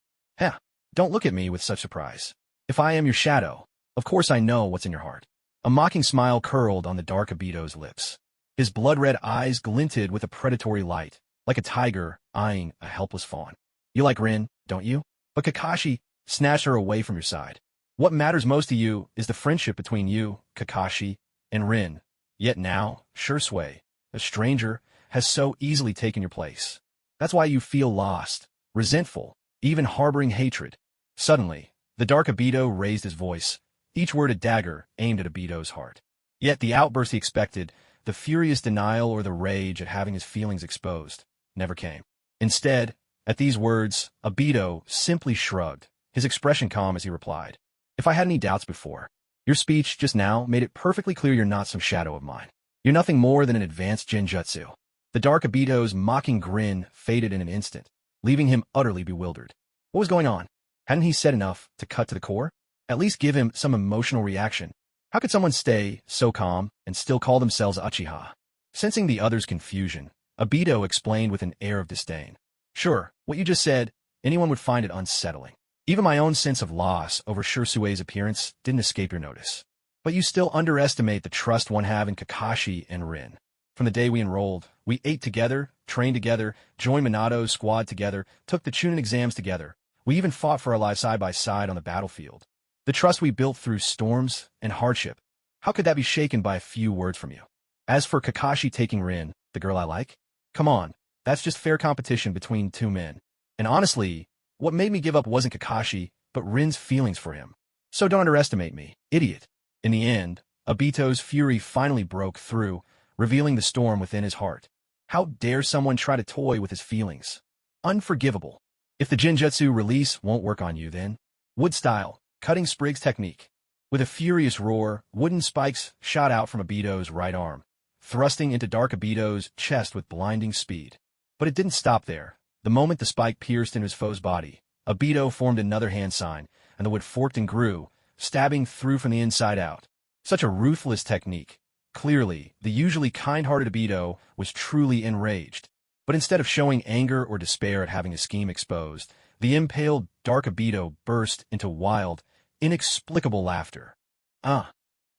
Don't look at me with such surprise. If I am your shadow, of course I know what's in your heart. A mocking smile curled on the dark Obito's lips. His blood-red eyes glinted with a predatory light, like a tiger eyeing a helpless fawn. You like Rin, don't you? But Kakashi snatched her away from your side. What matters most to you is the friendship between you, Kakashi, and Rin. Yet now, Shursui, a stranger, has so easily taken your place. That's why you feel lost, resentful, even harboring hatred. Suddenly, the dark Obito raised his voice, each word a dagger aimed at Obito's heart. Yet the outburst he expected, the furious denial or the rage at having his feelings exposed, never came. Instead, at these words, Obito simply shrugged, his expression calm as he replied. If I had any doubts before, your speech just now made it perfectly clear you're not some shadow of mine. You're nothing more than an advanced Jinjutsu. The dark Obito's mocking grin faded in an instant, leaving him utterly bewildered. What was going on? Hadn't he said enough to cut to the core? At least give him some emotional reaction. How could someone stay so calm and still call themselves Uchiha? Sensing the other's confusion, Obito explained with an air of disdain. Sure, what you just said, anyone would find it unsettling. Even my own sense of loss over Shursui's appearance didn't escape your notice. But you still underestimate the trust one have in Kakashi and Rin. From the day we enrolled, we ate together, trained together, joined Minato's squad together, took the Chunin exams together. We even fought for our lives side by side on the battlefield. The trust we built through storms and hardship. How could that be shaken by a few words from you? As for Kakashi taking Rin, the girl I like, come on, that's just fair competition between two men. And honestly, what made me give up wasn't Kakashi, but Rin's feelings for him. So don't underestimate me, idiot. In the end, Obito's fury finally broke through, revealing the storm within his heart. How dare someone try to toy with his feelings? Unforgivable. If the Jinjutsu release won't work on you, then wood style, cutting sprigs technique. With a furious roar, wooden spikes shot out from Obito's right arm, thrusting into Dark Obito's chest with blinding speed. But it didn't stop there. The moment the spike pierced into his foe's body, Obito formed another hand sign, and the wood forked and grew, stabbing through from the inside out. Such a ruthless technique. Clearly, the usually kind-hearted Obito was truly enraged. But instead of showing anger or despair at having his scheme exposed, the impaled Dark Obito burst into wild, inexplicable laughter.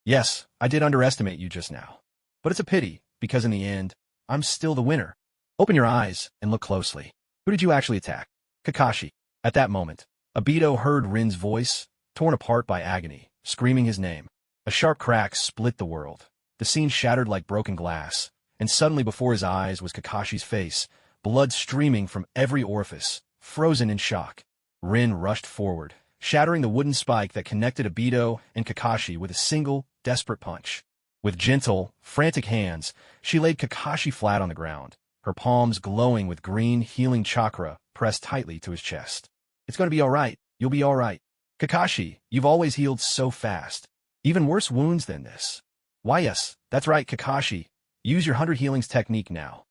Yes, I did underestimate you just now. But it's a pity, because in the end, I'm still the winner. Open your eyes and look closely. Who did you actually attack? Kakashi. At that moment, Obito heard Rin's voice, torn apart by agony, screaming his name. A sharp crack split the world. The scene shattered like broken glass, and suddenly before his eyes was Kakashi's face, blood streaming from every orifice, frozen in shock. Rin rushed forward, shattering the wooden spike that connected Obito and Kakashi with a single, desperate punch. With gentle, frantic hands, she laid Kakashi flat on the ground, her palms glowing with green, healing chakra pressed tightly to his chest. It's going to be all right. You'll be all right. Kakashi, you've always healed so fast. Even worse wounds than this. Why yes, that's right, Kakashi. Use your 100 healings technique now.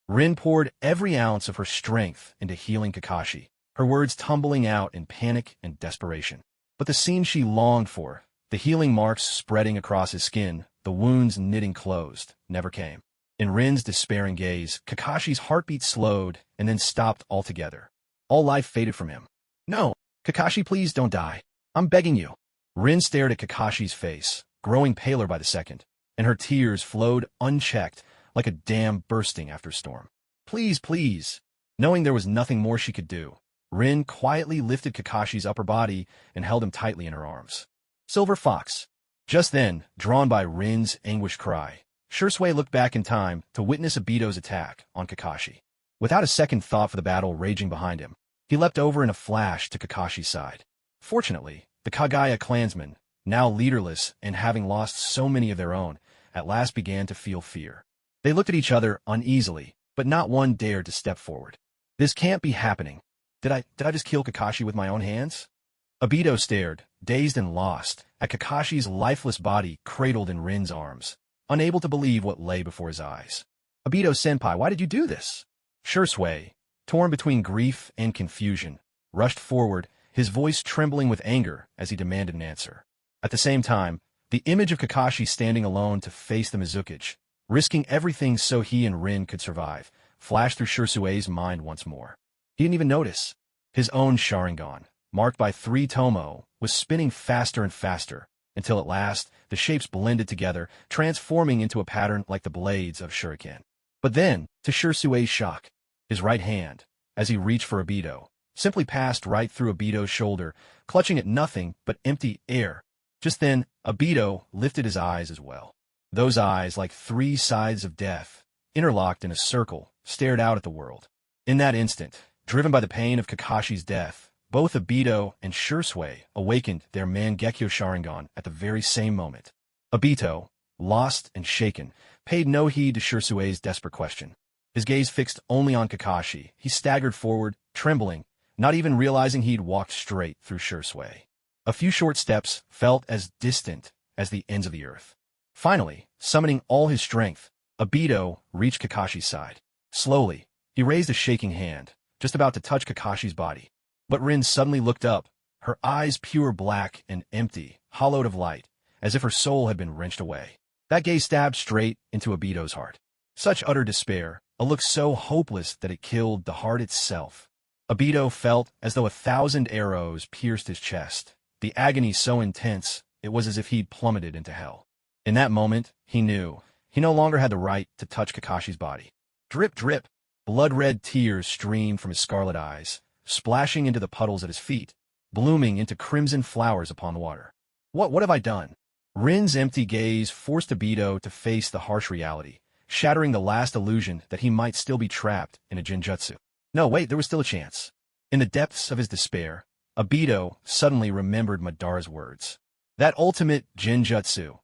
Rin poured every ounce of her strength into healing Kakashi, her words tumbling out in panic and desperation. But the scene she longed for, the healing marks spreading across his skin, the wounds knitting closed, never came. In Rin's despairing gaze, Kakashi's heartbeat slowed and then stopped altogether. All life faded from him. No, Kakashi, please don't die. I'm begging you. Rin stared at Kakashi's face, growing paler by the second, and her tears flowed unchecked like a dam bursting after a storm. Please, please. Knowing there was nothing more she could do, Rin quietly lifted Kakashi's upper body and held him tightly in her arms. Silver Fox. Just then, drawn by Rin's anguished cry, Shursui looked back in time to witness Obito's attack on Kakashi. Without a second thought for the battle raging behind him, he leapt over in a flash to Kakashi's side. Fortunately, the Kagaya clansmen, now leaderless and having lost so many of their own, at last began to feel fear. They looked at each other uneasily, but not one dared to step forward. This can't be happening. Did I just kill Kakashi with my own hands? Obito stared, dazed and lost, at Kakashi's lifeless body cradled in Rin's arms, unable to believe what lay before his eyes. Obito-senpai, why did you do this? Shursui, torn between grief and confusion, rushed forward, his voice trembling with anger as he demanded an answer. At the same time, the image of Kakashi standing alone to face the Mizukage, risking everything so he and Rin could survive, flashed through Shursui's mind once more. He didn't even notice. His own Sharingan, marked by 3 Tomo, was spinning faster and faster, until at last the shapes blended together, transforming into a pattern like the blades of Shuriken. But then, to Shursui's shock, his right hand, as he reached for Obito, simply passed right through Obito's shoulder, clutching at nothing but empty air. Just then, Obito lifted his eyes as well. Those eyes, like 3 sides of death, interlocked in a circle, stared out at the world. In that instant, driven by the pain of Kakashi's death, both Obito and Shursui awakened their Mangekyo Sharingan at the very same moment. Obito, lost and shaken, paid no heed to Shursui's desperate question. His gaze fixed only on Kakashi, he staggered forward, trembling, not even realizing he'd walked straight through Shursui. A few short steps felt as distant as the ends of the earth. Finally, summoning all his strength, Obito reached Kakashi's side. Slowly, he raised a shaking hand, just about to touch Kakashi's body. But Rin suddenly looked up, her eyes pure black and empty, hollowed of light, as if her soul had been wrenched away. That gaze stabbed straight into Obito's heart. Such utter despair, a look so hopeless that it killed the heart itself. Obito felt as though 1,000 arrows pierced his chest, the agony so intense it was as if he'd plummeted into hell. In that moment, he knew he no longer had the right to touch Kakashi's body. Drip, drip, blood-red tears streamed from his scarlet eyes, splashing into the puddles at his feet, blooming into crimson flowers upon the water. What have I done? Rin's empty gaze forced Obito to face the harsh reality, shattering the last illusion that he might still be trapped in a Jinjutsu. No, wait, there was still a chance. In the depths of his despair, Obito suddenly remembered Madara's words. That ultimate Jinjutsu.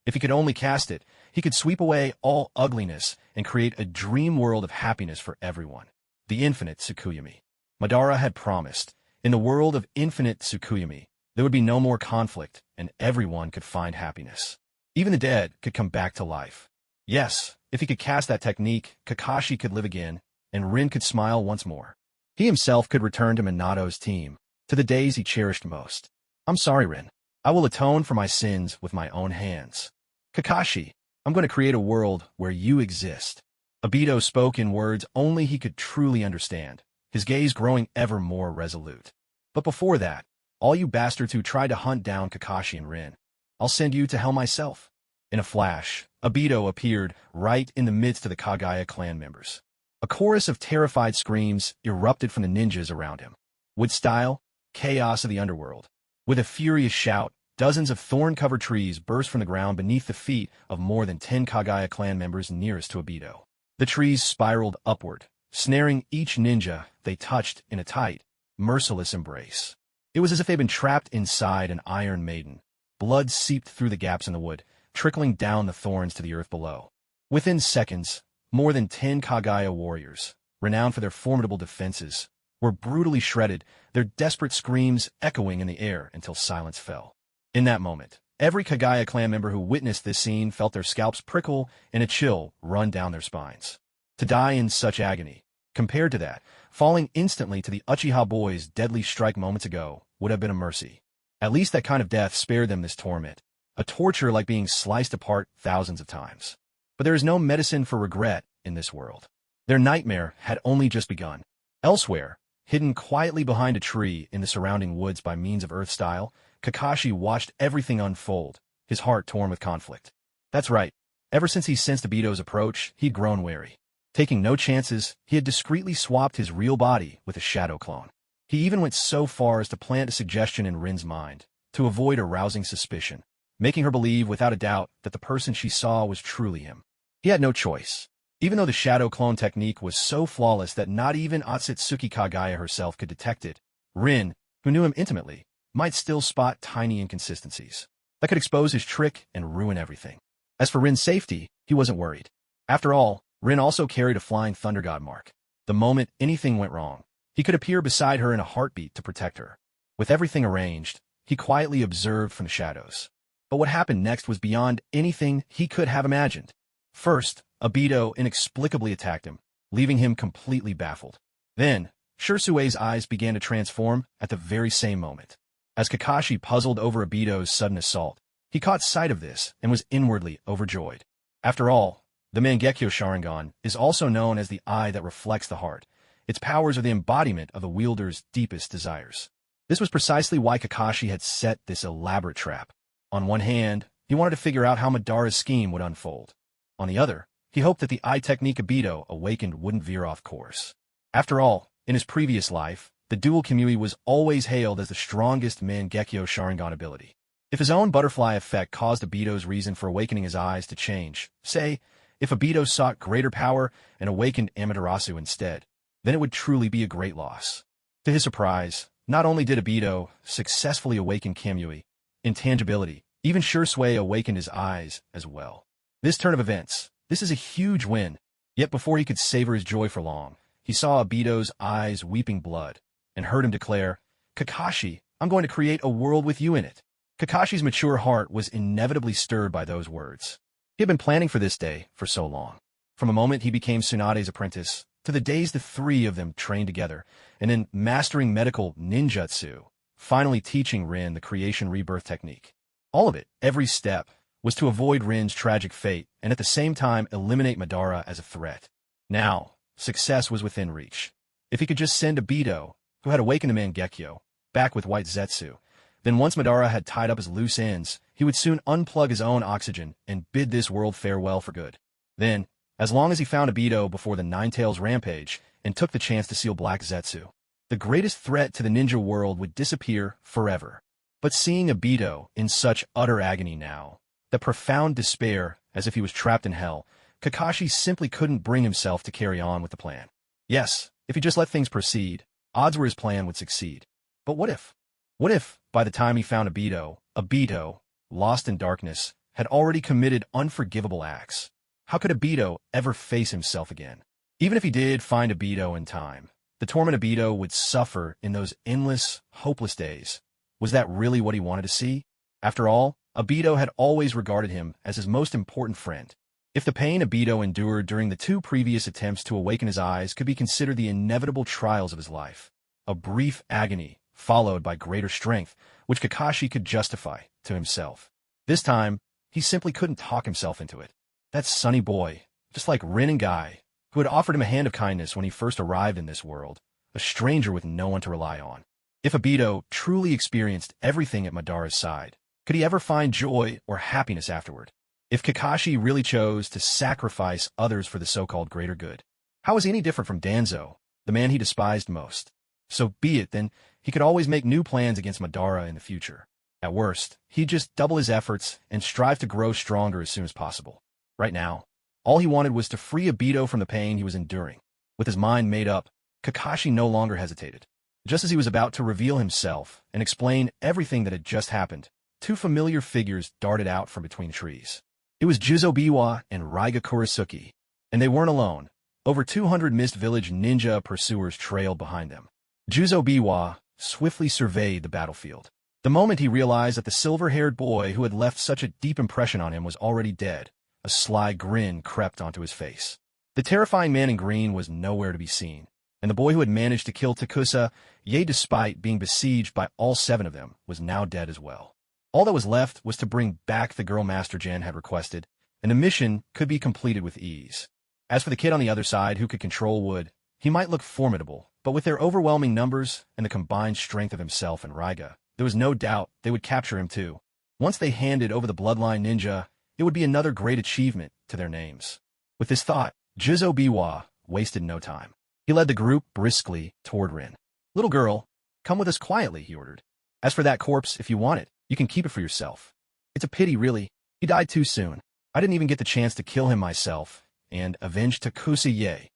If he could only cast it, he could sweep away all ugliness and create a dream world of happiness for everyone. The infinite Tsukuyomi. Madara had promised, in the world of infinite Tsukuyomi, there would be no more conflict and everyone could find happiness. Even the dead could come back to life. Yes, if he could cast that technique, Kakashi could live again, and Rin could smile once more. He himself could return to Minato's team, to the days he cherished most. I'm sorry, Rin. I will atone for my sins with my own hands. Kakashi, I'm going to create a world where you exist. Obito spoke in words only he could truly understand, his gaze growing ever more resolute. But before that, all you bastards who tried to hunt down Kakashi and Rin, I'll send you to hell myself. In a flash, Obito appeared right in the midst of the Kagaya clan members. A chorus of terrified screams erupted from the ninjas around him. With style, chaos of the underworld. With a furious shout, dozens of thorn-covered trees burst from the ground beneath the feet of more than 10 Kagaya clan members nearest to Obito. The trees spiraled upward, snaring each ninja they touched in a tight, merciless embrace. It was as if they'd been trapped inside an iron maiden. Blood seeped through the gaps in the wood, trickling down the thorns to the earth below. Within seconds, more than 10 Kagaya warriors, renowned for their formidable defenses, were brutally shredded, their desperate screams echoing in the air until silence fell. In that moment, every Kagaya clan member who witnessed this scene felt their scalps prickle and a chill run down their spines. To die in such agony, compared to that, falling instantly to the Uchiha boys' deadly strike moments ago would have been a mercy. At least that kind of death spared them this torment, a torture like being sliced apart thousands of times. But there is no medicine for regret in this world. Their nightmare had only just begun. Elsewhere, hidden quietly behind a tree in the surrounding woods by means of earth style, Kakashi watched everything unfold, his heart torn with conflict. That's right, ever since he sensed Obito's approach, he'd grown wary. Taking no chances, he had discreetly swapped his real body with a shadow clone. He even went so far as to plant a suggestion in Rin's mind, to avoid arousing suspicion, making her believe without a doubt that the person she saw was truly him. He had no choice. Even though the shadow clone technique was so flawless that not even Otsutsuki Kagaya herself could detect it, Rin, who knew him intimately, might still spot tiny inconsistencies that could expose his trick and ruin everything. As for Rin's safety, he wasn't worried. After all, Rin also carried a flying thunder god mark. The moment anything went wrong, he could appear beside her in a heartbeat to protect her. With everything arranged, he quietly observed from the shadows. But what happened next was beyond anything he could have imagined. First, Obito inexplicably attacked him, leaving him completely baffled. Then, Shirsue's eyes began to transform at the very same moment. As Kakashi puzzled over Obito's sudden assault, he caught sight of this and was inwardly overjoyed. After all, the Mangekyo Sharingan is also known as the eye that reflects the heart. Its powers are the embodiment of the wielder's deepest desires. This was precisely why Kakashi had set this elaborate trap. On one hand, he wanted to figure out how Madara's scheme would unfold. On the other, he hoped that the eye technique Obito awakened wouldn't veer off course. After all, in his previous life, the dual Kamui was always hailed as the strongest Mangekyo Sharingan ability. If his own butterfly effect caused Obito's reason for awakening his eyes to change, say, if Obito sought greater power and awakened Amaterasu instead, then it would truly be a great loss. To his surprise, not only did Obito successfully awaken Kamui, intangibility, even Shursui awakened his eyes as well. This turn of events, this is a huge win. Yet before he could savor his joy for long, he saw Obito's eyes weeping blood, and heard him declare, "Kakashi, I'm going to create a world with you in it." Kakashi's mature heart was inevitably stirred by those words. He had been planning for this day for so long. From the moment he became Tsunade's apprentice, to the days the three of them trained together, and then mastering medical ninjutsu, finally teaching Rin the creation rebirth technique. All of it, every step, was to avoid Rin's tragic fate and at the same time eliminate Madara as a threat. Now, success was within reach. If he could just send Obito, who had awakened the Mangekyo, back with White Zetsu, then once Madara had tied up his loose ends, he would soon unplug his own oxygen and bid this world farewell for good. Then, as long as he found Obito before the Nine-Tails rampage and took the chance to seal Black Zetsu, the greatest threat to the ninja world would disappear forever. But seeing Obito in such utter agony now, the profound despair as if he was trapped in hell, Kakashi simply couldn't bring himself to carry on with the plan. Yes, if he just let things proceed, odds were his plan would succeed. But what if? What if, by the time he found Obito, lost in darkness, had already committed unforgivable acts. How could Obito ever face himself again? Even if he did find Obito in time, the torment Obito would suffer in those endless, hopeless days. Was that really what he wanted to see? After all, Obito had always regarded him as his most important friend. If the pain Obito endured during the 2 previous attempts to awaken his eyes could be considered the inevitable trials of his life, a brief agony followed by greater strength, which Kakashi could justify to himself. This time, he simply couldn't talk himself into it. That sunny boy, just like Rin and Guy, who had offered him a hand of kindness when he first arrived in this world, a stranger with no one to rely on. If Obito truly experienced everything at Madara's side, could he ever find joy or happiness afterward? If Kakashi really chose to sacrifice others for the so-called greater good, how was he any different from Danzo, the man he despised most? So be it, then he could always make new plans against Madara in the future. At worst, he'd just double his efforts and strive to grow stronger as soon as possible. Right now, all he wanted was to free Obito from the pain he was enduring. With his mind made up, Kakashi no longer hesitated. Just as he was about to reveal himself and explain everything that had just happened, 2 familiar figures darted out from between trees. It was Juzo Biwa and Raiga Kurisuke, and they weren't alone. Over 200 Mist Village ninja pursuers trailed behind them. Juzo Biwa swiftly surveyed the battlefield. The moment he realized that the silver-haired boy who had left such a deep impression on him was already dead, a sly grin crept onto his face. The terrifying man in green was nowhere to be seen, and the boy who had managed to kill Takusa, despite being besieged by all 7 of them, was now dead as well. All that was left was to bring back the girl Master Jan had requested, and the mission could be completed with ease. As for the kid on the other side who could control wood, he might look formidable, but with their overwhelming numbers and the combined strength of himself and Raiga, there was no doubt they would capture him too. Once they handed over the Bloodline Ninja, it would be another great achievement to their names. With this thought, Juzo Biwa wasted no time. He led the group briskly toward Rin. "Little girl, come with us quietly," he ordered. "As for that corpse, if you want it, you can keep it for yourself. It's a pity, really. He died too soon. I didn't even get the chance to kill him myself and avenge Takusa Ye."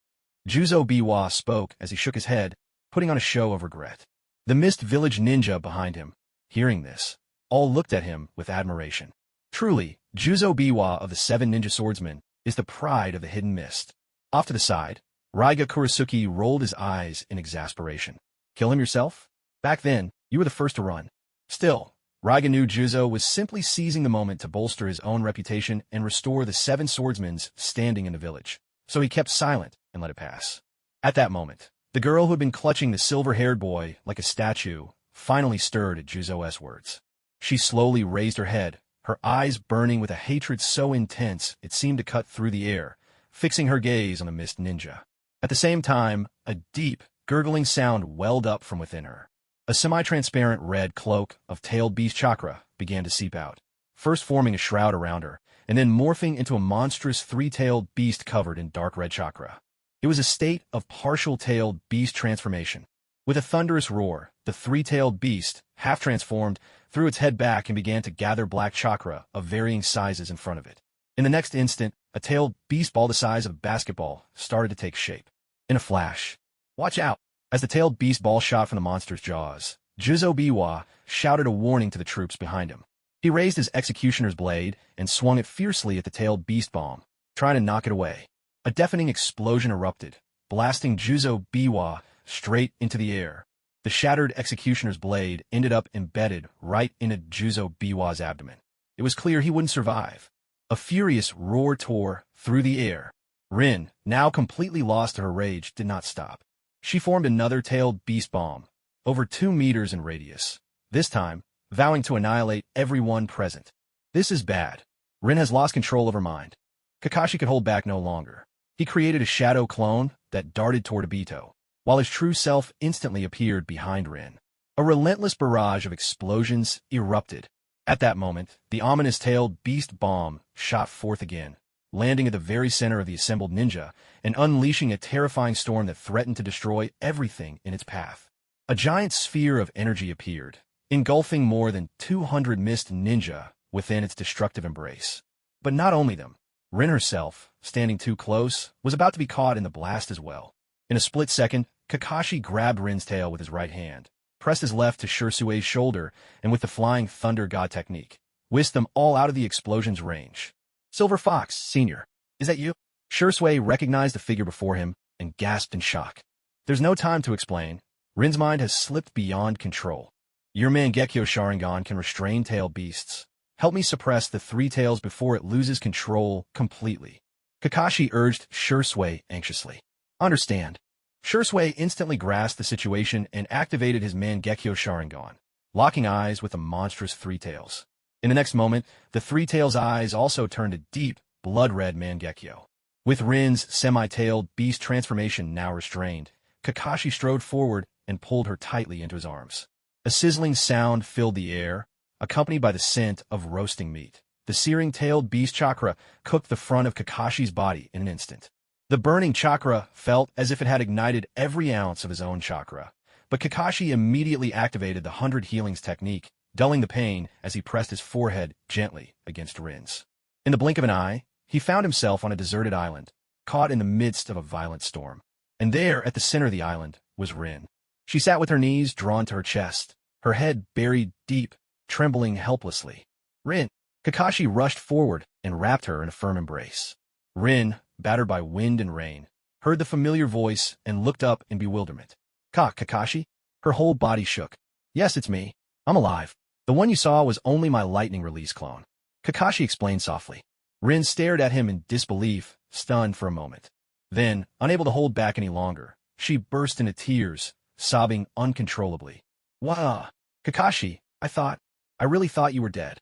Juzo Biwa spoke as he shook his head, putting on a show of regret. The Mist Village ninja behind him, hearing this, all looked at him with admiration. Truly, Juzo Biwa of the 7 ninja swordsmen is the pride of the Hidden Mist. Off to the side, Raiga Kurisuke rolled his eyes in exasperation. "Kill him yourself? Back then, you were the first to run." Still, Raiga knew Juzo was simply seizing the moment to bolster his own reputation and restore the 7 swordsmen's standing in the village, so he kept silent and let it pass. At that moment, the girl who had been clutching the silver-haired boy like a statue finally stirred at Juzo's words. She slowly raised her head, her eyes burning with a hatred so intense it seemed to cut through the air, fixing her gaze on the Mist Ninja. At the same time, a deep, gurgling sound welled up from within her. A semi-transparent red cloak of tailed beast chakra began to seep out, first forming a shroud around her, and then morphing into a monstrous 3-tailed beast covered in dark red chakra. It was a state of partial-tailed beast transformation. With a thunderous roar, the 3-tailed beast, half-transformed, threw its head back and began to gather black chakra of varying sizes in front of it. In the next instant, a tailed beast ball the size of a basketball started to take shape. In a flash, "Watch out!" As the tailed beast ball shot from the monster's jaws, Juzo Biwa shouted a warning to the troops behind him. He raised his executioner's blade and swung it fiercely at the tailed beast bomb, trying to knock it away. A deafening explosion erupted, blasting Juzo Biwa straight into the air. The shattered executioner's blade ended up embedded right into Juzo Biwa's abdomen. It was clear he wouldn't survive. A furious roar tore through the air. Rin, now completely lost to her rage, did not stop. She formed another tailed beast bomb, over 2 meters in radius, this time vowing to annihilate everyone present. This is bad. Rin has lost control of her mind. Kakashi could hold back no longer. He created a shadow clone that darted toward Obito, while his true self instantly appeared behind Rin. A relentless barrage of explosions erupted. At that moment, the ominous tailed beast bomb shot forth again, landing at the very center of the assembled ninja and unleashing a terrifying storm that threatened to destroy everything in its path. A giant sphere of energy appeared, engulfing more than 200 Mist ninja within its destructive embrace. But not only them. Rin herself, standing too close, was about to be caught in the blast as well. In a split second, Kakashi grabbed Rin's tail with his right hand, pressed his left to Shirsue's shoulder, and with the Flying Thunder God technique, whisked them all out of the explosion's range. Silver Fox, Sr., is that you? Shursui recognized the figure before him and gasped in shock. There's no time to explain. Rin's mind has slipped beyond control. Your Mangekyo Sharingan can restrain tail beasts. Help me suppress the three tails before it loses control completely. Kakashi urged Shursui anxiously. Understand. Shursui instantly grasped the situation and activated his Mangekyo Sharingan, locking eyes with the monstrous three tails. In the next moment, the three tails' eyes also turned to deep, blood-red Mangekyo. With Rin's semi-tailed beast transformation now restrained, Kakashi strode forward and pulled her tightly into his arms. A sizzling sound filled the air, accompanied by the scent of roasting meat. The searing-tailed beast chakra cooked the front of Kakashi's body in an instant. The burning chakra felt as if it had ignited every ounce of his own chakra, but Kakashi immediately activated the 100 Healings technique, dulling the pain as he pressed his forehead gently against Rin's. In the blink of an eye, he found himself on a deserted island, caught in the midst of a violent storm. And there, at the center of the island, was Rin. She sat with her knees drawn to her chest, her head buried deep, trembling helplessly. Rin! Kakashi rushed forward and wrapped her in a firm embrace. Rin, battered by wind and rain, heard the familiar voice and looked up in bewilderment. Kakashi? Her whole body shook. Yes, it's me. I'm alive. The one you saw was only my lightning release clone. Kakashi explained softly. Rin stared at him in disbelief, stunned for a moment. Then, unable to hold back any longer, she burst into tears, sobbing uncontrollably. Wah! Kakashi, I really thought you were dead.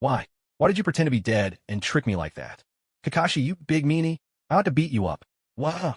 Why? Why did you pretend to be dead and trick me like that? Kakashi, you big meanie, I ought to beat you up. Wah!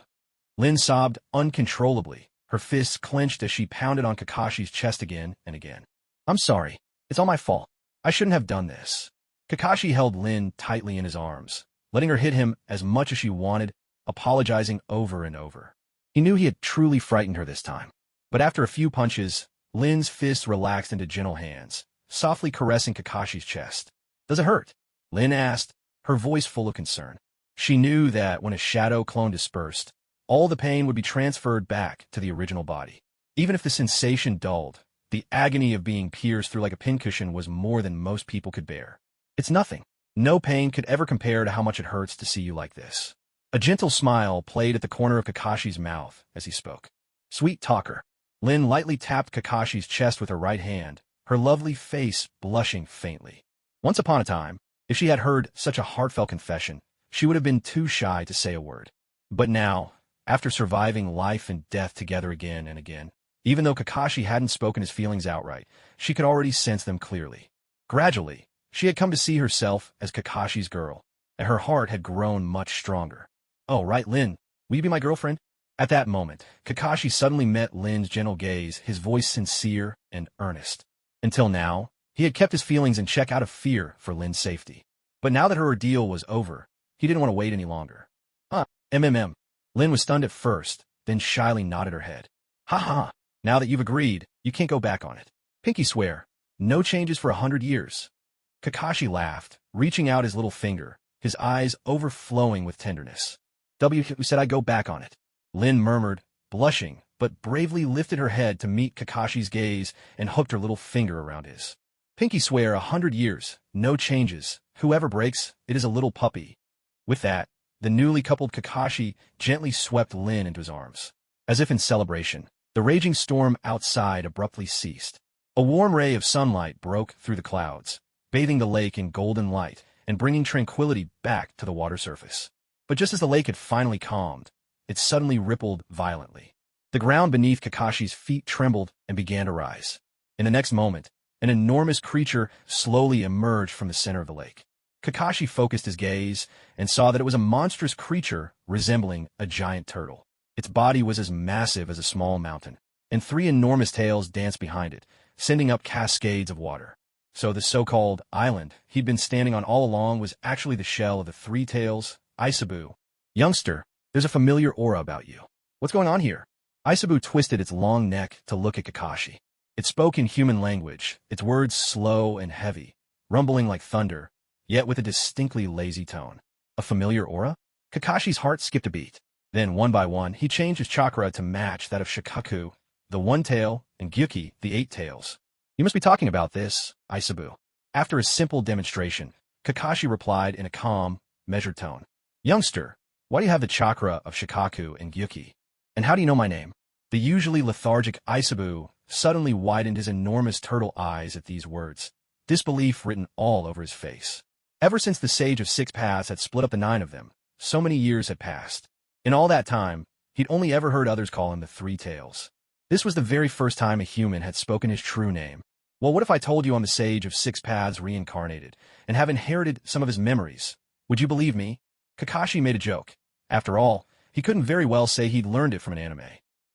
Lin sobbed uncontrollably, her fists clenched as she pounded on Kakashi's chest again and again. I'm sorry. It's all my fault. I shouldn't have done this. Kakashi held Lin tightly in his arms, letting her hit him as much as she wanted, apologizing over and over. He knew he had truly frightened her this time. But after a few punches, Lin's fists relaxed into gentle hands, softly caressing Kakashi's chest. Does it hurt? Lin asked, her voice full of concern. She knew that when a shadow clone dispersed, all the pain would be transferred back to the original body. Even if the sensation dulled, the agony of being pierced through like a pincushion was more than most people could bear. It's nothing. No pain could ever compare to how much it hurts to see you like this. A gentle smile played at the corner of Kakashi's mouth as he spoke. Sweet talker. Lin lightly tapped Kakashi's chest with her right hand, her lovely face blushing faintly. Once upon a time, if she had heard such a heartfelt confession, she would have been too shy to say a word. But now, after surviving life and death together again and again, even though Kakashi hadn't spoken his feelings outright, she could already sense them clearly. Gradually, she had come to see herself as Kakashi's girl, and her heart had grown much stronger. Oh, right, Lin, will you be my girlfriend? At that moment, Kakashi suddenly met Lin's gentle gaze, his voice sincere and earnest. Until now, he had kept his feelings in check out of fear for Lin's safety. But now that her ordeal was over, he didn't want to wait any longer. Lin was stunned at first, then shyly nodded her head. Ha ha, now that you've agreed, you can't go back on it. Pinky swear, no changes for 100 years. Kakashi laughed, reaching out his little finger, his eyes overflowing with tenderness. Who said I'd go back on it? Lin murmured, blushing, but bravely lifted her head to meet Kakashi's gaze and hooked her little finger around his. Pinky swear 100 years, no changes. Whoever breaks, it is a little puppy. With that, the newly coupled Kakashi gently swept Lin into his arms. As if in celebration, the raging storm outside abruptly ceased. A warm ray of sunlight broke through the clouds, bathing the lake in golden light and bringing tranquility back to the water surface. But just as the lake had finally calmed, it suddenly rippled violently. The ground beneath Kakashi's feet trembled and began to rise. In the next moment, an enormous creature slowly emerged from the center of the lake. Kakashi focused his gaze and saw that it was a monstrous creature resembling a giant turtle. Its body was as massive as a small mountain, and 3 enormous tails danced behind it, sending up cascades of water. So the so-called island he'd been standing on all along was actually the shell of the 3 tails, Isabu. Youngster, there's a familiar aura about you. What's going on here? Isabu twisted its long neck to look at Kakashi. It spoke in human language, its words slow and heavy, rumbling like thunder, yet with a distinctly lazy tone. A familiar aura? Kakashi's heart skipped a beat. Then, one by one, he changed his chakra to match that of Shikaku, the 1 tail, and Gyuki, the 8 tails. You must be talking about this, Isabu. After a simple demonstration, Kakashi replied in a calm, measured tone. Youngster, why do you have the chakra of Shikaku and Gyuki? And how do you know my name? The usually lethargic Isabu suddenly widened his enormous turtle eyes at these words, disbelief written all over his face. Ever since the Sage of Six Paths had split up the 9 of them, so many years had passed. In all that time, he'd only ever heard others call him the Three Tails. This was the very first time a human had spoken his true name. Well, what if I told you I'm the Sage of Six Paths reincarnated, and have inherited some of his memories? Would you believe me? Kakashi made a joke. After all, he couldn't very well say he'd learned it from an anime.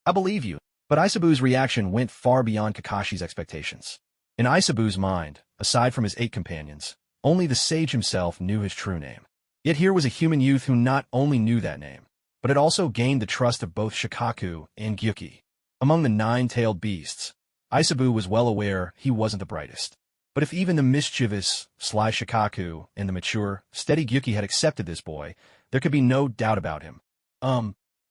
I believe you. But Isabu's reaction went far beyond Kakashi's expectations. In Isabu's mind, aside from his 8 companions, only the sage himself knew his true name. Yet here was a human youth who not only knew that name, but had also gained the trust of both Shikaku and Gyuki. Among the 9-tailed beasts, Isabu was well aware he wasn't the brightest. But if even the mischievous, sly Shikaku and the mature, steady Gyuki had accepted this boy, there could be no doubt about him.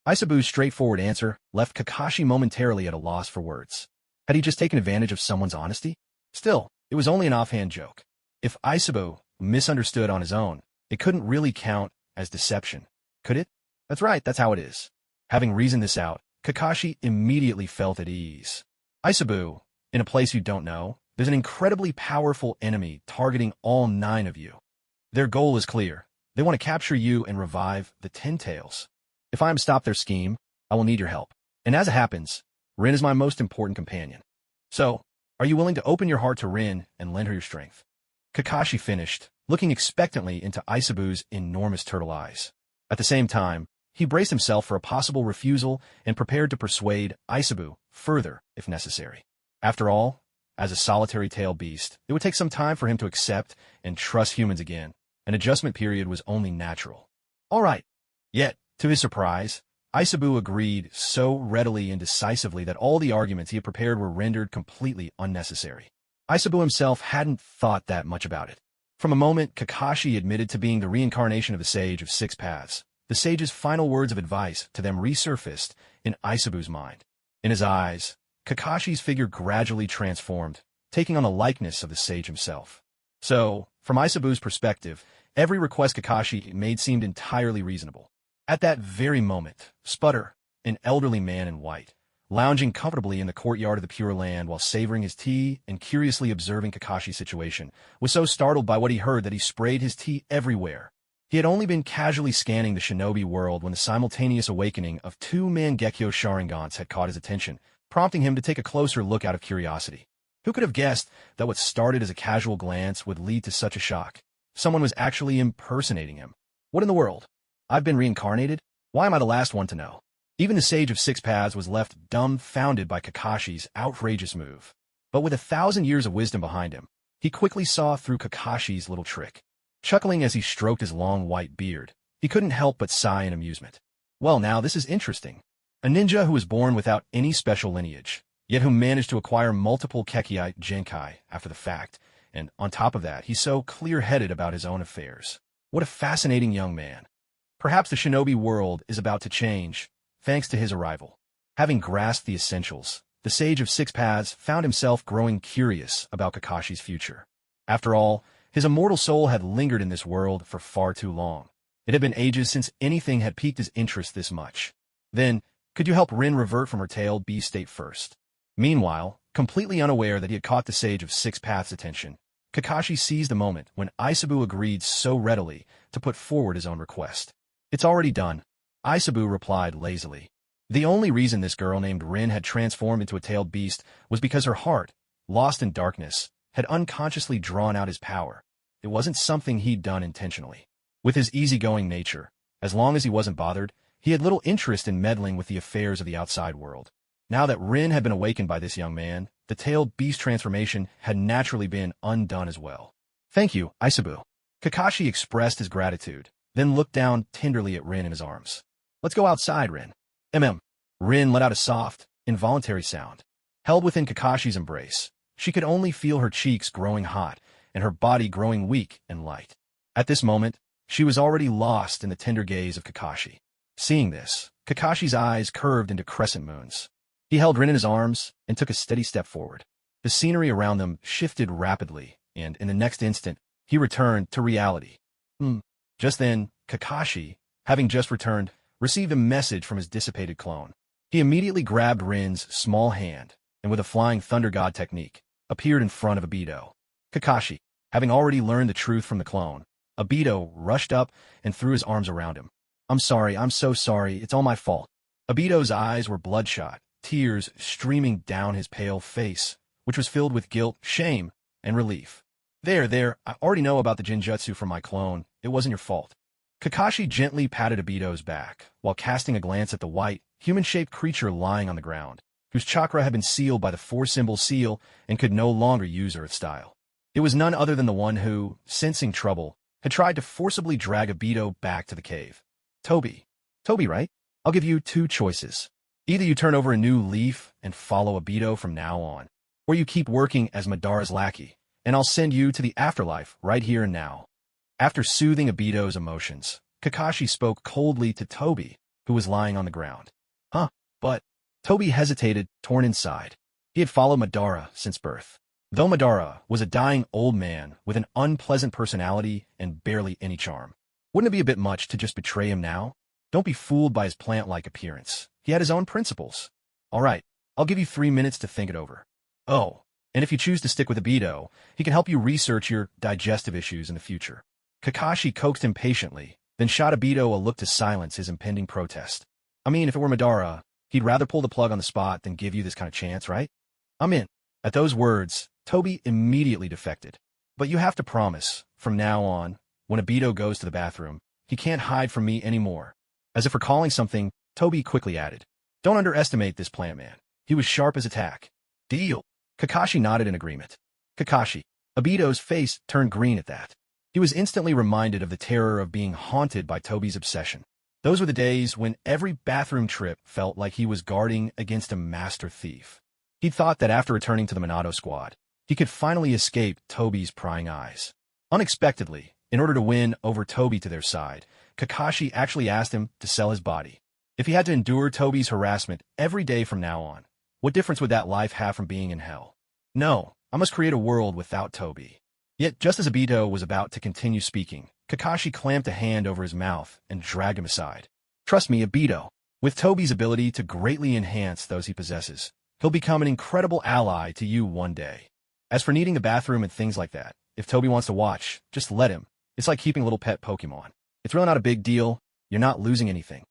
Isabu's straightforward answer left Kakashi momentarily at a loss for words. Had he just taken advantage of someone's honesty? Still, it was only an offhand joke. If Isabu misunderstood on his own, it couldn't really count as deception, could it? That's right, that's how it is. Having reasoned this out, Kakashi immediately felt at ease. Isabu, in a place you don't know, there's an incredibly powerful enemy targeting all 9 of you. Their goal is clear. They want to capture you and revive the 10 Tails. If I am to stop their scheme, I will need your help. And as it happens, Rin is my most important companion. So, are you willing to open your heart to Rin and lend her your strength? Kakashi finished, looking expectantly into Isabu's enormous turtle eyes. At the same time, he braced himself for a possible refusal and prepared to persuade Isabu further if necessary. After all, as a solitary tail beast, it would take some time for him to accept and trust humans again. An adjustment period was only natural. All right. Yet, to his surprise, Isabu agreed so readily and decisively that all the arguments he had prepared were rendered completely unnecessary. Isabu himself hadn't thought that much about it. From a moment Kakashi admitted to being the reincarnation of the Sage of Six Paths, the sage's final words of advice to them resurfaced in Isabu's mind. In his eyes, Kakashi's figure gradually transformed, taking on the likeness of the sage himself. So, from Isabu's perspective, every request Kakashi made seemed entirely reasonable. At that very moment, Sputter, an elderly man in white, lounging comfortably in the courtyard of the Pure Land while savoring his tea and curiously observing Kakashi's situation, was so startled by what he heard that he sprayed his tea everywhere. He had only been casually scanning the shinobi world when the simultaneous awakening of 2 Mangekyo Sharingans had caught his attention, prompting him to take a closer look out of curiosity. Who could have guessed that what started as a casual glance would lead to such a shock? Someone was actually impersonating him. What in the world? I've been reincarnated? Why am I the last one to know? Even the Sage of Six Paths was left dumbfounded by Kakashi's outrageous move. But with 1,000 years of wisdom behind him, he quickly saw through Kakashi's little trick. Chuckling as he stroked his long white beard, he couldn't help but sigh in amusement. Well, now this is interesting. A ninja who was born without any special lineage, yet who managed to acquire multiple Kekiite Genkai after the fact, and on top of that, he's so clear-headed about his own affairs. What a fascinating young man. Perhaps the shinobi world is about to change, thanks to his arrival. Having grasped the essentials, the Sage of Six Paths found himself growing curious about Kakashi's future. After all, his immortal soul had lingered in this world for far too long. It had been ages since anything had piqued his interest this much. Then, could you help Rin revert from her tailed beast state first? Meanwhile, completely unaware that he had caught the Sage of Six Paths' attention, Kakashi seized the moment when Isabu agreed so readily to put forward his own request. It's already done, Isabu replied lazily. The only reason this girl named Rin had transformed into a tailed beast was because her heart, lost in darkness, had unconsciously drawn out his power. It wasn't something he'd done intentionally. With his easygoing nature, as long as he wasn't bothered, he had little interest in meddling with the affairs of the outside world. Now that Rin had been awakened by this young man, the tailed beast transformation had naturally been undone as well. Thank you, Isabu. Kakashi expressed his gratitude, then looked down tenderly at Rin in his arms. Let's go outside, Rin. Rin let out a soft, involuntary sound. Held within Kakashi's embrace, she could only feel her cheeks growing hot and her body growing weak and light. At this moment, she was already lost in the tender gaze of Kakashi. Seeing this, Kakashi's eyes curved into crescent moons. He held Rin in his arms and took a steady step forward. The scenery around them shifted rapidly and in the next instant, he returned to reality. Just then, Kakashi, having just returned, received a message from his dissipated clone. He immediately grabbed Rin's small hand, and with a flying thunder god technique, appeared in front of Obito. Kakashi, having already learned the truth from the clone, Obito rushed up and threw his arms around him. I'm sorry, I'm so sorry, it's all my fault. Obito's eyes were bloodshot, tears streaming down his pale face, which was filled with guilt, shame, and relief. There, I already know about the Jinjutsu from my clone. It wasn't your fault. Kakashi gently patted Obito's back, while casting a glance at the white, human-shaped creature lying on the ground, whose chakra had been sealed by the four-symbol seal and could no longer use Earth style. It was none other than the one who, sensing trouble, had tried to forcibly drag Obito back to the cave. Toby, right? I'll give you two choices. Either you turn over a new leaf and follow Obito from now on, or you keep working as Madara's lackey, and I'll send you to the afterlife right here and now. After soothing Obito's emotions, Kakashi spoke coldly to Toby, who was lying on the ground. But Toby hesitated, torn inside. He had followed Madara since birth. Though Madara was a dying old man with an unpleasant personality and barely any charm, wouldn't it be a bit much to just betray him now? Don't be fooled by his plant-like appearance. He had his own principles. All right, I'll give you 3 minutes to think it over. Oh, and if you choose to stick with Obito, he can help you research your digestive issues in the future. Kakashi coaxed him patiently, then shot Obito a look to silence his impending protest. I mean, if it were Madara, he'd rather pull the plug on the spot than give you this kind of chance, right? I'm in. At those words, Toby immediately defected. But you have to promise, from now on, when Obito goes to the bathroom, he can't hide from me anymore. As if recalling something, Toby quickly added, Don't underestimate this plant man. He was sharp as a tack. Deal. Kakashi nodded in agreement. Kakashi. Obito's face turned green at that. He was instantly reminded of the terror of being haunted by Toby's obsession. Those were the days when every bathroom trip felt like he was guarding against a master thief. He'd thought that after returning to the Minato squad, he could finally escape Toby's prying eyes. Unexpectedly, in order to win over Toby to their side, Kakashi actually asked him to sell his body. If he had to endure Toby's harassment every day from now on, what difference would that life have from being in hell? No, I must create a world without Toby. Yet, just as Obito was about to continue speaking, Kakashi clamped a hand over his mouth and dragged him aside. Trust me, Obito. With Toby's ability to greatly enhance those he possesses, he'll become an incredible ally to you one day. As for needing the bathroom and things like that, if Toby wants to watch, just let him. It's like keeping a little pet Pokemon. It's really not a big deal. You're not losing anything.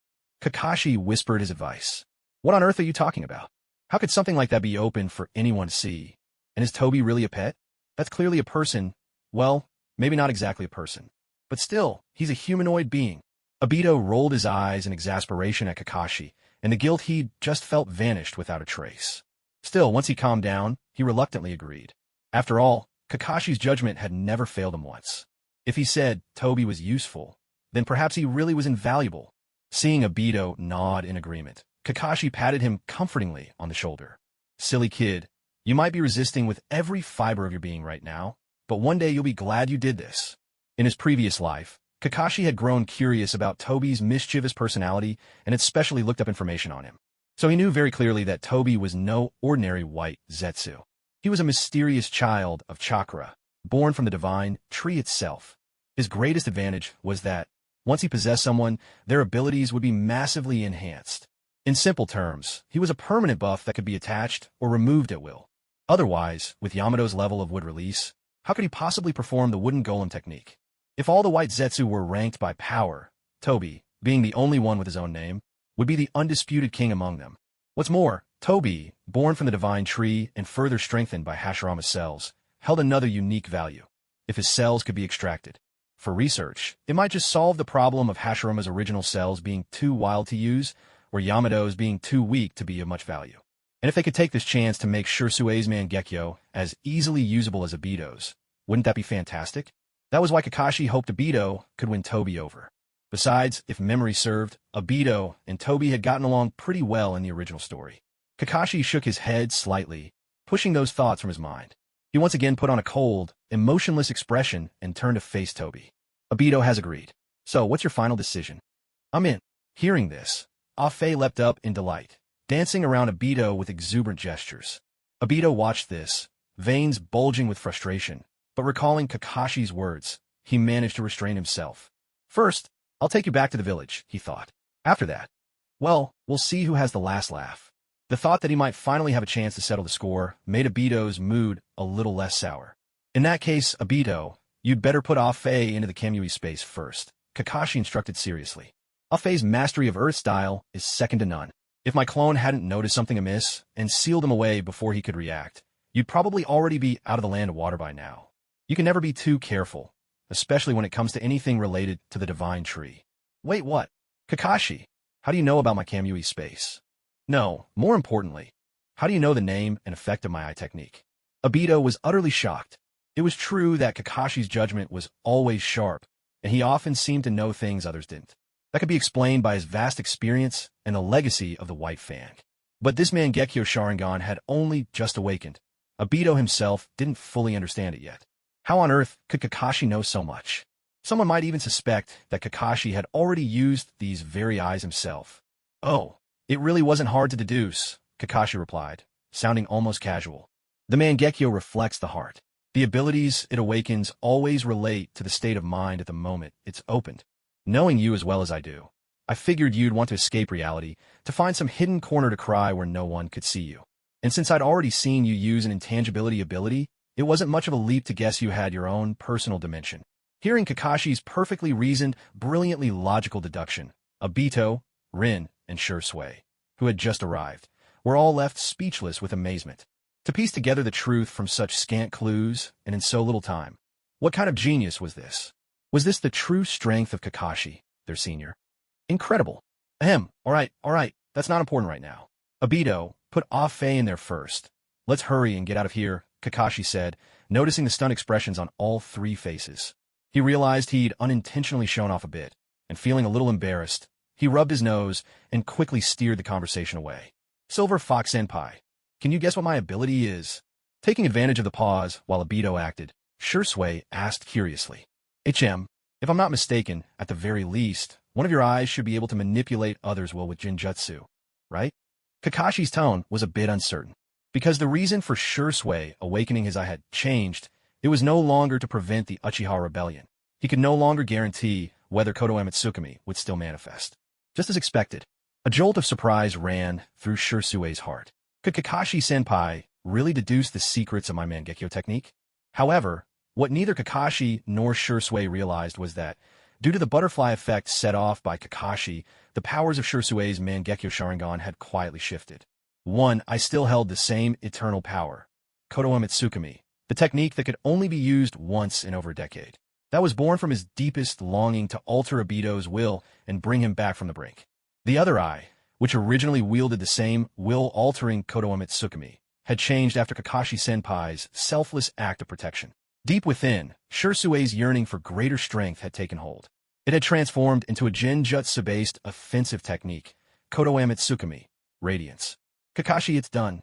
Kakashi whispered his advice. What on earth are you talking about? How could something like that be open for anyone to see? And is Toby really a pet? That's clearly a person. Well, maybe not exactly a person. But still, he's a humanoid being. Obito rolled his eyes in exasperation at Kakashi, and the guilt he'd just felt vanished without a trace. Still, once he calmed down, he reluctantly agreed. After all, Kakashi's judgment had never failed him once. If he said Toby was useful, then perhaps he really was invaluable. Seeing Obito nod in agreement, Kakashi patted him comfortingly on the shoulder. Silly kid, you might be resisting with every fiber of your being right now, but one day you'll be glad you did this. In his previous life, Kakashi had grown curious about Toby's mischievous personality and had specially looked up information on him. So he knew very clearly that Toby was no ordinary white Zetsu. He was a mysterious child of chakra, born from the divine tree itself. His greatest advantage was that, once he possessed someone, their abilities would be massively enhanced. In simple terms, he was a permanent buff that could be attached or removed at will. Otherwise, with Yamato's level of wood release, how could he possibly perform the wooden golem technique? If all the white Zetsu were ranked by power, Toby, being the only one with his own name, would be the undisputed king among them. What's more, Toby, born from the divine tree and further strengthened by Hashirama's cells, held another unique value. If his cells could be extracted for research, it might just solve the problem of Hashirama's original cells being too wild to use, or Yamato's being too weak to be of much value. And if they could take this chance to make Shirsue's Mangekyo as easily usable as Obito's, wouldn't that be fantastic? That was why Kakashi hoped Obito could win Toby over. Besides, if memory served, Obito and Toby had gotten along pretty well in the original story. Kakashi shook his head slightly, pushing those thoughts from his mind. He once again put on a cold, emotionless expression and turned to face Toby. Obito has agreed. So, what's your final decision? I'm in. Hearing this, Afe leapt up in delight, dancing around Obito with exuberant gestures. Obito watched this, veins bulging with frustration, but recalling Kakashi's words, he managed to restrain himself. First, I'll take you back to the village, he thought. After that, well, we'll see who has the last laugh. The thought that he might finally have a chance to settle the score made Obito's mood a little less sour. In that case, Obito, you'd better put Ah-Fei into the Kamui space first, Kakashi instructed seriously. Ah-Fei's mastery of Earth style is second to none. If my clone hadn't noticed something amiss and sealed him away before he could react, you'd probably already be out of the land of water by now. You can never be too careful, especially when it comes to anything related to the divine tree. Wait, what? Kakashi, how do you know about my Kamui space? No, more importantly, how do you know the name and effect of my eye technique? Obito was utterly shocked. It was true that Kakashi's judgment was always sharp, and he often seemed to know things others didn't. That could be explained by his vast experience and the legacy of the White Fang. But this Mangekyo Sharingan had only just awakened. Obito himself didn't fully understand it yet. How on earth could Kakashi know so much? Someone might even suspect that Kakashi had already used these very eyes himself. Oh, it really wasn't hard to deduce, Kakashi replied, sounding almost casual. The Mangekyo reflects the heart. The abilities it awakens always relate to the state of mind at the moment it's opened. Knowing you as well as I do, I figured you'd want to escape reality, to find some hidden corner to cry where no one could see you. And since I'd already seen you use an intangibility ability, it wasn't much of a leap to guess you had your own personal dimension. Hearing Kakashi's perfectly reasoned, brilliantly logical deduction, Obito, Rin, and Shursui, who had just arrived, were all left speechless with amazement. To piece together the truth from such scant clues and in so little time, what kind of genius was this? Was this the true strength of Kakashi, their senior? Incredible. All right, that's not important right now. Obito, put Ah-Fei in there first. Let's hurry and get out of here, Kakashi said, noticing the stunned expressions on all three faces. He realized he'd unintentionally shown off a bit, and feeling a little embarrassed, he rubbed his nose and quickly steered the conversation away. Silver Fox Senpai, can you guess what my ability is? Taking advantage of the pause while Obito acted, Shursui asked curiously. If I'm not mistaken, at the very least, one of your eyes should be able to manipulate others' will with Jinjutsu, right? Kakashi's tone was a bit uncertain. Because the reason for Shursui awakening his eye had changed, it was no longer to prevent the Uchiha rebellion. He could no longer guarantee whether Kotoeme Tsukumi would still manifest. Just as expected, a jolt of surprise ran through Shursui's heart. Could Kakashi-senpai really deduce the secrets of my Mangekyo technique? However, what neither Kakashi nor Shursui realized was that, due to the butterfly effect set off by Kakashi, the powers of Shursui's Mangekyo Sharingan had quietly shifted. One, I still held the same eternal power, Kotoeme Tsukumi, the technique that could only be used once in over a decade. That was born from his deepest longing to alter Obito's will and bring him back from the brink. The other eye, which originally wielded the same will-altering Kotoeme Tsukumi, had changed after Kakashi-senpai's selfless act of protection. Deep within, Shursui's yearning for greater strength had taken hold. It had transformed into a Genjutsu-based offensive technique, Kotoeme Tsukumi, Radiance. Kakashi, it's done.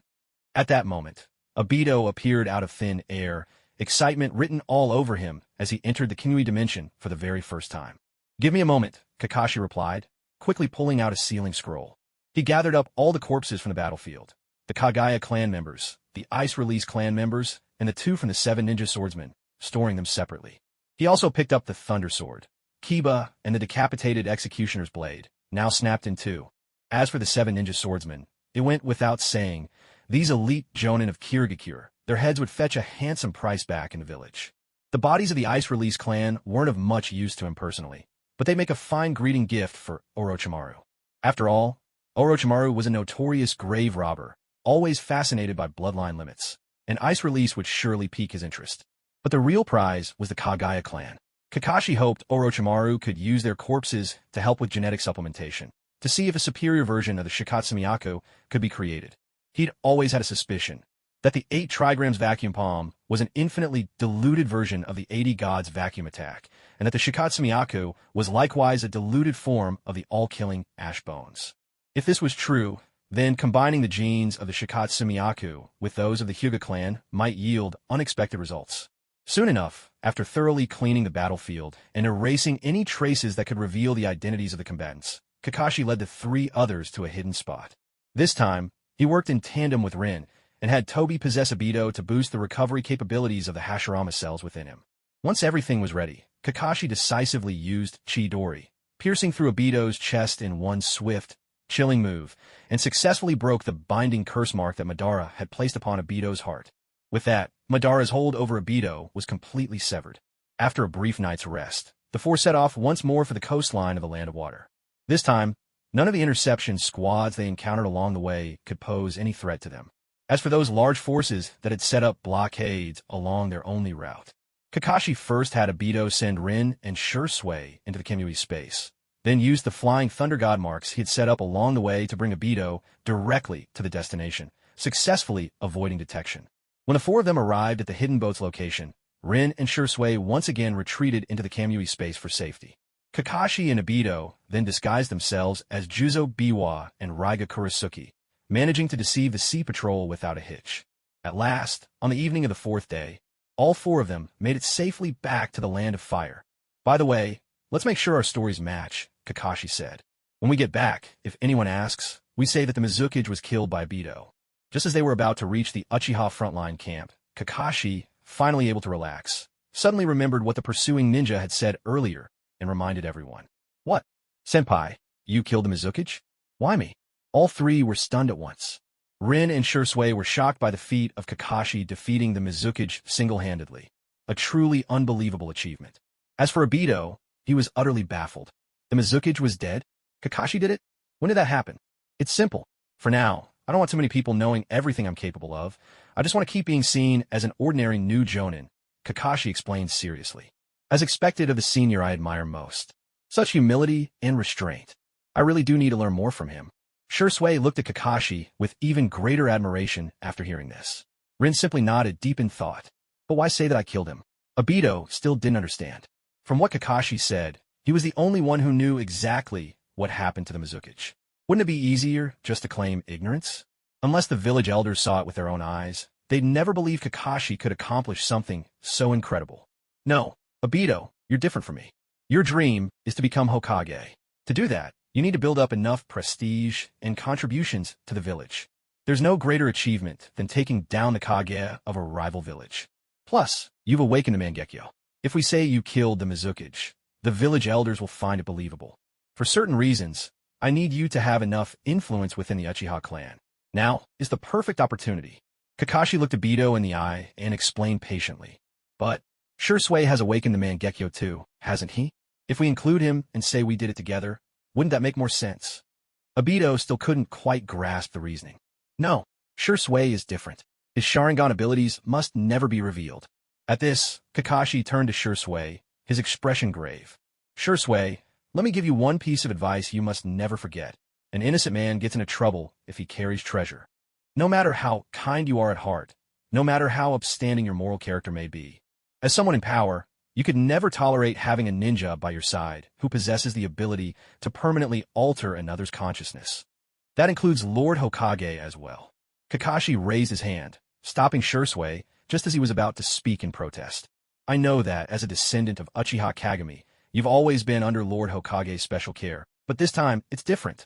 At that moment, Obito appeared out of thin air, excitement written all over him as he entered the Kamui dimension for the very first time. Give me a moment, Kakashi replied, quickly pulling out a sealing scroll. He gathered up all the corpses from the battlefield, the Kagaya clan members, the Ice Release clan members, and the two from the 7 ninja swordsmen, storing them separately. He also picked up the Thunder Sword, Kiba, and the decapitated Executioner's Blade, now snapped in two. As for the 7 ninja swordsmen, it went without saying, these elite jonin of Kirigakure, their heads would fetch a handsome price back in the village. The bodies of the Ice Release clan weren't of much use to him personally, but they make a fine greeting gift for Orochimaru. After all, Orochimaru was a notorious grave robber, always fascinated by bloodline limits, and Ice Release would surely pique his interest. But the real prize was the Kagaya clan. Kakashi hoped Orochimaru could use their corpses to help with genetic supplementation, to see if a superior version of the Shikatsumiyaku could be created. He'd always had a suspicion that the 8 trigrams vacuum palm was an infinitely diluted version of the 80 gods vacuum attack, and that the Shikatsumiyaku was likewise a diluted form of the all-killing ash bones. If this was true, then combining the genes of the Shikatsumiyaku with those of the Hyuga clan might yield unexpected results. Soon enough, after thoroughly cleaning the battlefield and erasing any traces that could reveal the identities of the combatants, Kakashi led the 3 others to a hidden spot. This time, he worked in tandem with Rin, and had Toby possess Obito to boost the recovery capabilities of the Hashirama cells within him. Once everything was ready, Kakashi decisively used Chidori, piercing through Obito's chest in one swift, chilling move, and successfully broke the binding curse mark that Madara had placed upon Obito's heart. With that, Madara's hold over Obito was completely severed. After a brief night's rest, the four set off once more for the coastline of the Land of Water. This time, none of the interception squads they encountered along the way could pose any threat to them. As for those large forces that had set up blockades along their only route, Kakashi first had Obito send Rin and Shursui into the Kamui space, then used the flying thunder god marks he had set up along the way to bring Obito directly to the destination, successfully avoiding detection. When the four of them arrived at the hidden boat's location, Rin and Shursui once again retreated into the Kamui space for safety. Kakashi and Obito then disguised themselves as Juzo Biwa and Raiga Kurisuke, managing to deceive the Sea Patrol without a hitch. At last, on the evening of the fourth day, all four of them made it safely back to the Land of Fire. By the way, let's make sure our stories match, Kakashi said. When we get back, if anyone asks, we say that the Mizukage was killed by Obito. Just as they were about to reach the Uchiha frontline camp, Kakashi, finally able to relax, suddenly remembered what the pursuing ninja had said earlier and reminded everyone. What? Senpai, you killed the Mizukage? Why me? All three were stunned at once. Rin and Shursui were shocked by the feat of Kakashi defeating the Mizukage single-handedly, a truly unbelievable achievement. As for Obito, he was utterly baffled. The Mizukage was dead? Kakashi did it? When did that happen? It's simple. For now, I don't want too many people knowing everything I'm capable of. I just want to keep being seen as an ordinary new jonin, Kakashi explained seriously. As expected of the senior I admire most. Such humility and restraint. I really do need to learn more from him. Shursui looked at Kakashi with even greater admiration after hearing this. Rin simply nodded deep in thought. But why say that I killed him? Obito still didn't understand. From what Kakashi said, he was the only one who knew exactly what happened to the Mizukage. Wouldn't it be easier just to claim ignorance? Unless the village elders saw it with their own eyes, they'd never believe Kakashi could accomplish something so incredible. No, Obito, you're different from me. Your dream is to become Hokage. To do that, you need to build up enough prestige and contributions to the village. There's no greater achievement than taking down the Kage of a rival village. Plus, you've awakened the Mangekyo. If we say you killed the Mizukage, the village elders will find it believable. For certain reasons, I need you to have enough influence within the Uchiha clan. Now is the perfect opportunity. Kakashi looked Obito in the eye and explained patiently. But Shursui has awakened the Mangekyo too, hasn't he? If we include him and say we did it together, wouldn't that make more sense? Obito still couldn't quite grasp the reasoning. No, Shursui is different. His Sharingan abilities must never be revealed. At this, Kakashi turned to Shursui, his expression grave. Shursui, let me give you one piece of advice you must never forget. An innocent man gets into trouble if he carries treasure. No matter how kind you are at heart, no matter how upstanding your moral character may be, as someone in power, you could never tolerate having a ninja by your side who possesses the ability to permanently alter another's consciousness. That includes Lord Hokage as well. Kakashi raised his hand, stopping Shursui just as he was about to speak in protest. I know that, as a descendant of Uchiha Kagami, you've always been under Lord Hokage's special care, but this time, it's different.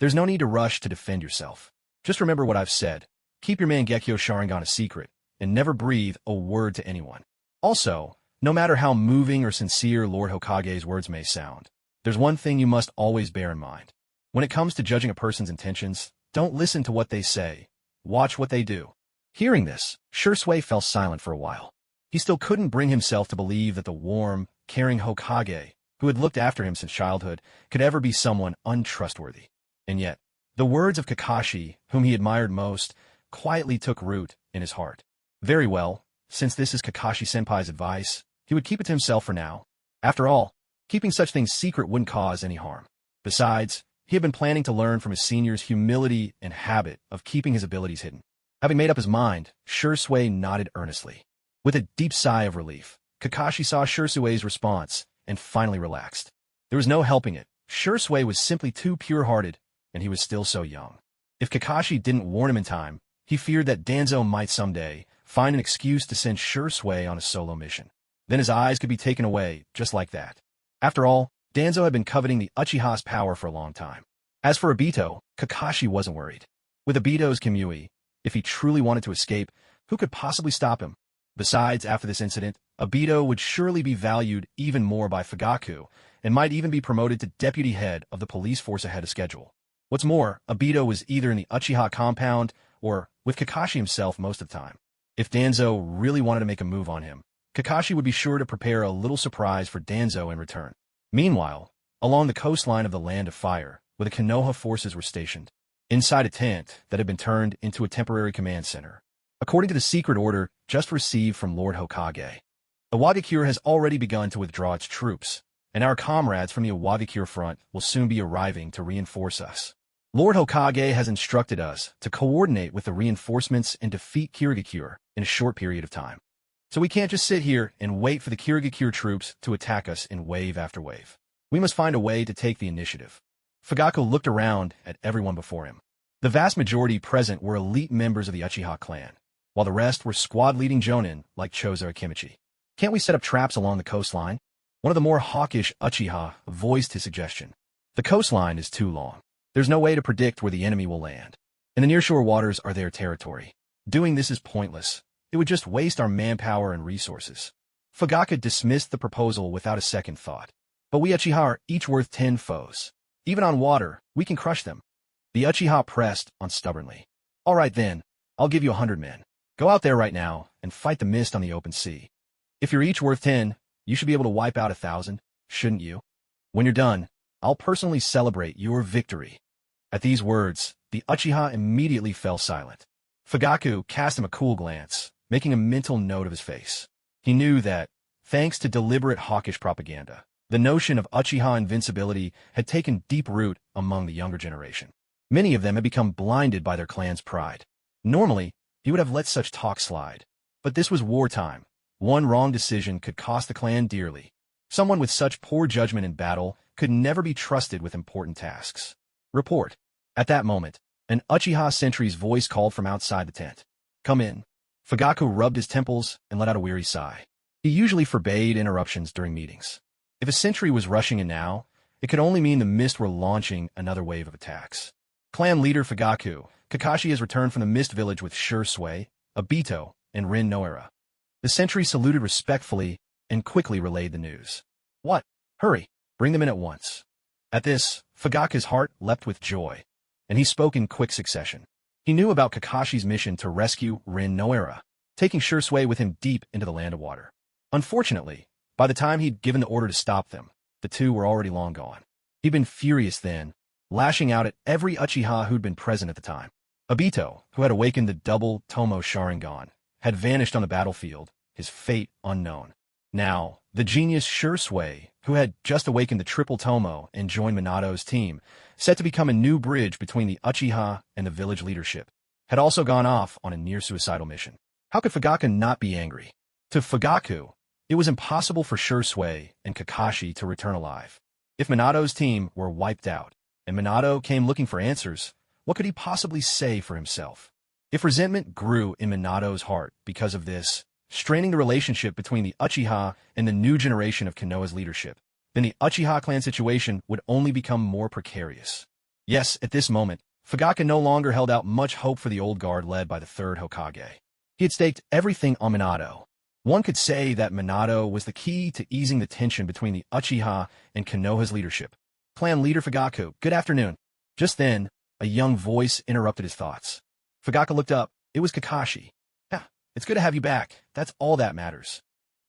There's no need to rush to defend yourself. Just remember what I've said. Keep your Mangekyo Sharingan a secret, and never breathe a word to anyone. Also, no matter how moving or sincere Lord Hokage's words may sound, there's one thing you must always bear in mind. When it comes to judging a person's intentions, don't listen to what they say. Watch what they do. Hearing this, Shursui fell silent for a while. He still couldn't bring himself to believe that the warm, caring Hokage, who had looked after him since childhood, could ever be someone untrustworthy. And yet, the words of Kakashi, whom he admired most, quietly took root in his heart. Very well, since this is Kakashi-senpai's advice, he would keep it to himself for now. After all, keeping such things secret wouldn't cause any harm. Besides, he had been planning to learn from his senior's humility and habit of keeping his abilities hidden. Having made up his mind, Shursui nodded earnestly. With a deep sigh of relief, Kakashi saw Shursui's response and finally relaxed. There was no helping it. Shursui was simply too pure-hearted, and he was still so young. If Kakashi didn't warn him in time, he feared that Danzo might someday find an excuse to send Shursui on a solo mission. Then his eyes could be taken away, just like that. After all, Danzo had been coveting the Uchiha's power for a long time. As for Obito, Kakashi wasn't worried. With Obito's Kamui, If he truly wanted to escape, who could possibly stop him? Besides, after this incident, Obito would surely be valued even more by Fugaku, and might even be promoted to deputy head of the police force ahead of schedule. What's more, Obito was either in the Uchiha compound or with Kakashi himself most of the time. If Danzo really wanted to make a move on him, Kakashi would be sure to prepare a little surprise for Danzo in return. Meanwhile, along the coastline of the Land of Fire, where the Konoha forces were stationed, inside a tent that had been turned into a temporary command center, according to the secret order just received from Lord Hokage, Iwagakure has already begun to withdraw its troops, and our comrades from the Iwagakure front will soon be arriving to reinforce us. Lord Hokage has instructed us to coordinate with the reinforcements and defeat Kirigakure in a short period of time. So we can't just sit here and wait for the Kirigakure troops to attack us in wave after wave. We must find a way to take the initiative. Fugaku looked around at everyone before him. The vast majority present were elite members of the Uchiha clan, while the rest were squad-leading jonin like Chozo Akimichi. Can't we set up traps along the coastline? One of the more hawkish Uchiha voiced his suggestion. The coastline is too long. There's no way to predict where the enemy will land, and the nearshore waters are their territory. Doing this is pointless. It would just waste our manpower and resources. Fugaku dismissed the proposal without a second thought. But we Uchiha are each worth 10 foes. Even on water, we can crush them. The Uchiha pressed on stubbornly. All right then, I'll give you 100 men. Go out there right now and fight the mist on the open sea. If you're each worth 10, you should be able to wipe out 1,000, shouldn't you? When you're done, I'll personally celebrate your victory. At these words, the Uchiha immediately fell silent. Fugaku cast him a cool glance, making a mental note of his face. He knew that, thanks to deliberate hawkish propaganda, the notion of Uchiha invincibility had taken deep root among the younger generation. Many of them had become blinded by their clan's pride. Normally, he would have let such talk slide. But this was wartime. One wrong decision could cost the clan dearly. Someone with such poor judgment in battle could never be trusted with important tasks. Report. At that moment, an Uchiha sentry's voice called from outside the tent. Come in. Fugaku rubbed his temples and let out a weary sigh. He usually forbade interruptions during meetings. If a sentry was rushing in now, it could only mean the Mist were launching another wave of attacks. Clan leader Fugaku, Kakashi has returned from the Mist village with Sure Sway, Obito, and Rin Noera. The sentry saluted respectfully and quickly relayed the news. What? Hurry, bring them in at once. At this, Fugaku's heart leapt with joy, and he spoke in quick succession. He knew about Kakashi's mission to rescue Rin Noera, taking Sure Sway with him deep into the Land of Water. Unfortunately, by the time he'd given the order to stop them, the two were already long gone. He'd been furious then, lashing out at every Uchiha who'd been present at the time. Obito, who had awakened the double Tomo Sharingan, had vanished on the battlefield, his fate unknown. Now, the genius Sure Sway, who had just awakened the triple Tomo and joined Minato's team, set to become a new bridge between the Uchiha and the village leadership, had also gone off on a near-suicidal mission. How could Fugaku not be angry? To Fugaku, it was impossible for Sure Sway and Kakashi to return alive. If Minato's team were wiped out, and Minato came looking for answers, what could he possibly say for himself? If resentment grew in Minato's heart because of this, straining the relationship between the Uchiha and the new generation of Konoha's leadership, then the Uchiha clan situation would only become more precarious. Yes, at this moment, Fugaku no longer held out much hope for the old guard led by the third Hokage. He had staked everything on Minato. One could say that Minato was the key to easing the tension between the Uchiha and Konoha's leadership. Clan leader Fugaku, good afternoon. Just then, a young voice interrupted his thoughts. Fugaku looked up. It was Kakashi. Yeah, it's good to have you back. That's all that matters.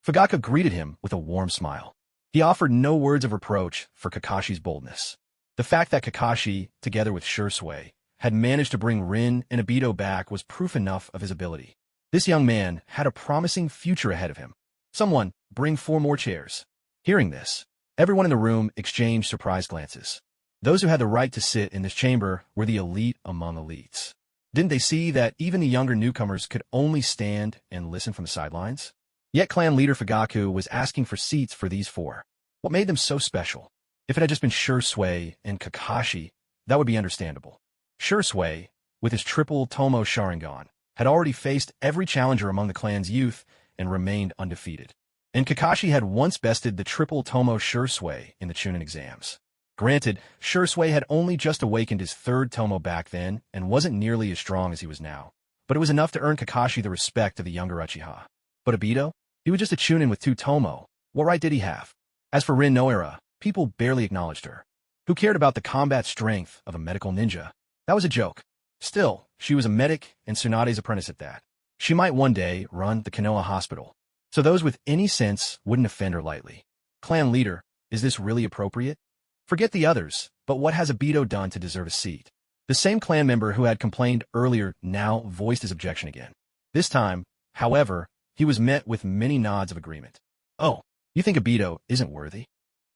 Fugaku greeted him with a warm smile. He offered no words of reproach for Kakashi's boldness. The fact that Kakashi, together with Sure Sway, had managed to bring Rin and Obito back was proof enough of his ability. This young man had a promising future ahead of him. Someone, bring 4 more chairs. Hearing this, everyone in the room exchanged surprised glances. Those who had the right to sit in this chamber were the elite among elites. Didn't they see that even the younger newcomers could only stand and listen from the sidelines? Yet clan leader Fugaku was asking for seats for these 4. What made them so special? If it had just been Sure Sway and Kakashi, that would be understandable. Sure Sway, with his triple Tomo Sharingan, had already faced every challenger among the clan's youth and remained undefeated. And Kakashi had once bested the triple Tomo Sure Sway in the Chunin exams. Granted, Sure Sway had only just awakened his third Tomo back then and wasn't nearly as strong as he was now. but it was enough to earn Kakashi the respect of the younger Uchiha. But Obito? He was just a chunin with 2 tomo. What right did he have? As for Rin Noera, people barely acknowledged her. Who cared about the combat strength of a medical ninja? That was a joke. Still, she was a medic and Tsunade's apprentice at that. She might one day run the Konoha hospital. So those with any sense wouldn't offend her lightly. Clan leader, is this really appropriate? Forget the others, but what has Obito done to deserve a seat? The same clan member who had complained earlier now voiced his objection again. This time, however, he was met with many nods of agreement. Oh, you think Obito isn't worthy?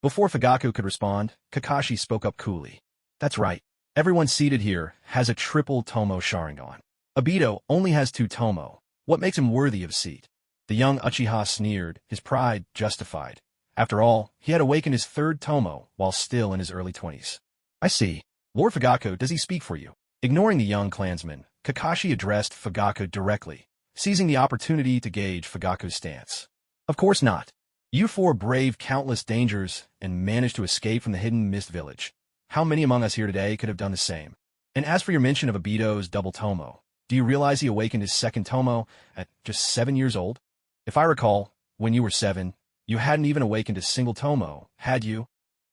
Before Fugaku could respond, Kakashi spoke up coolly. That's right. Everyone seated here has a triple tomo Sharingan. Obito only has 2 tomo. What makes him worthy of a seat? The young Uchiha sneered, his pride justified. After all, he had awakened his 3rd tomo while still in his early 20s. I see. Lord Fugaku, does he speak for you? Ignoring the young clansman, Kakashi addressed Fugaku directly, seizing the opportunity to gauge Fugaku's stance. Of course not. You 4 braved countless dangers and managed to escape from the hidden mist village. How many among us here today could have done the same? And as for your mention of Obito's double tomo, do you realize he awakened his 2nd tomo at just 7 years old? If I recall, when you were 7, you hadn't even awakened a single tomo, had you?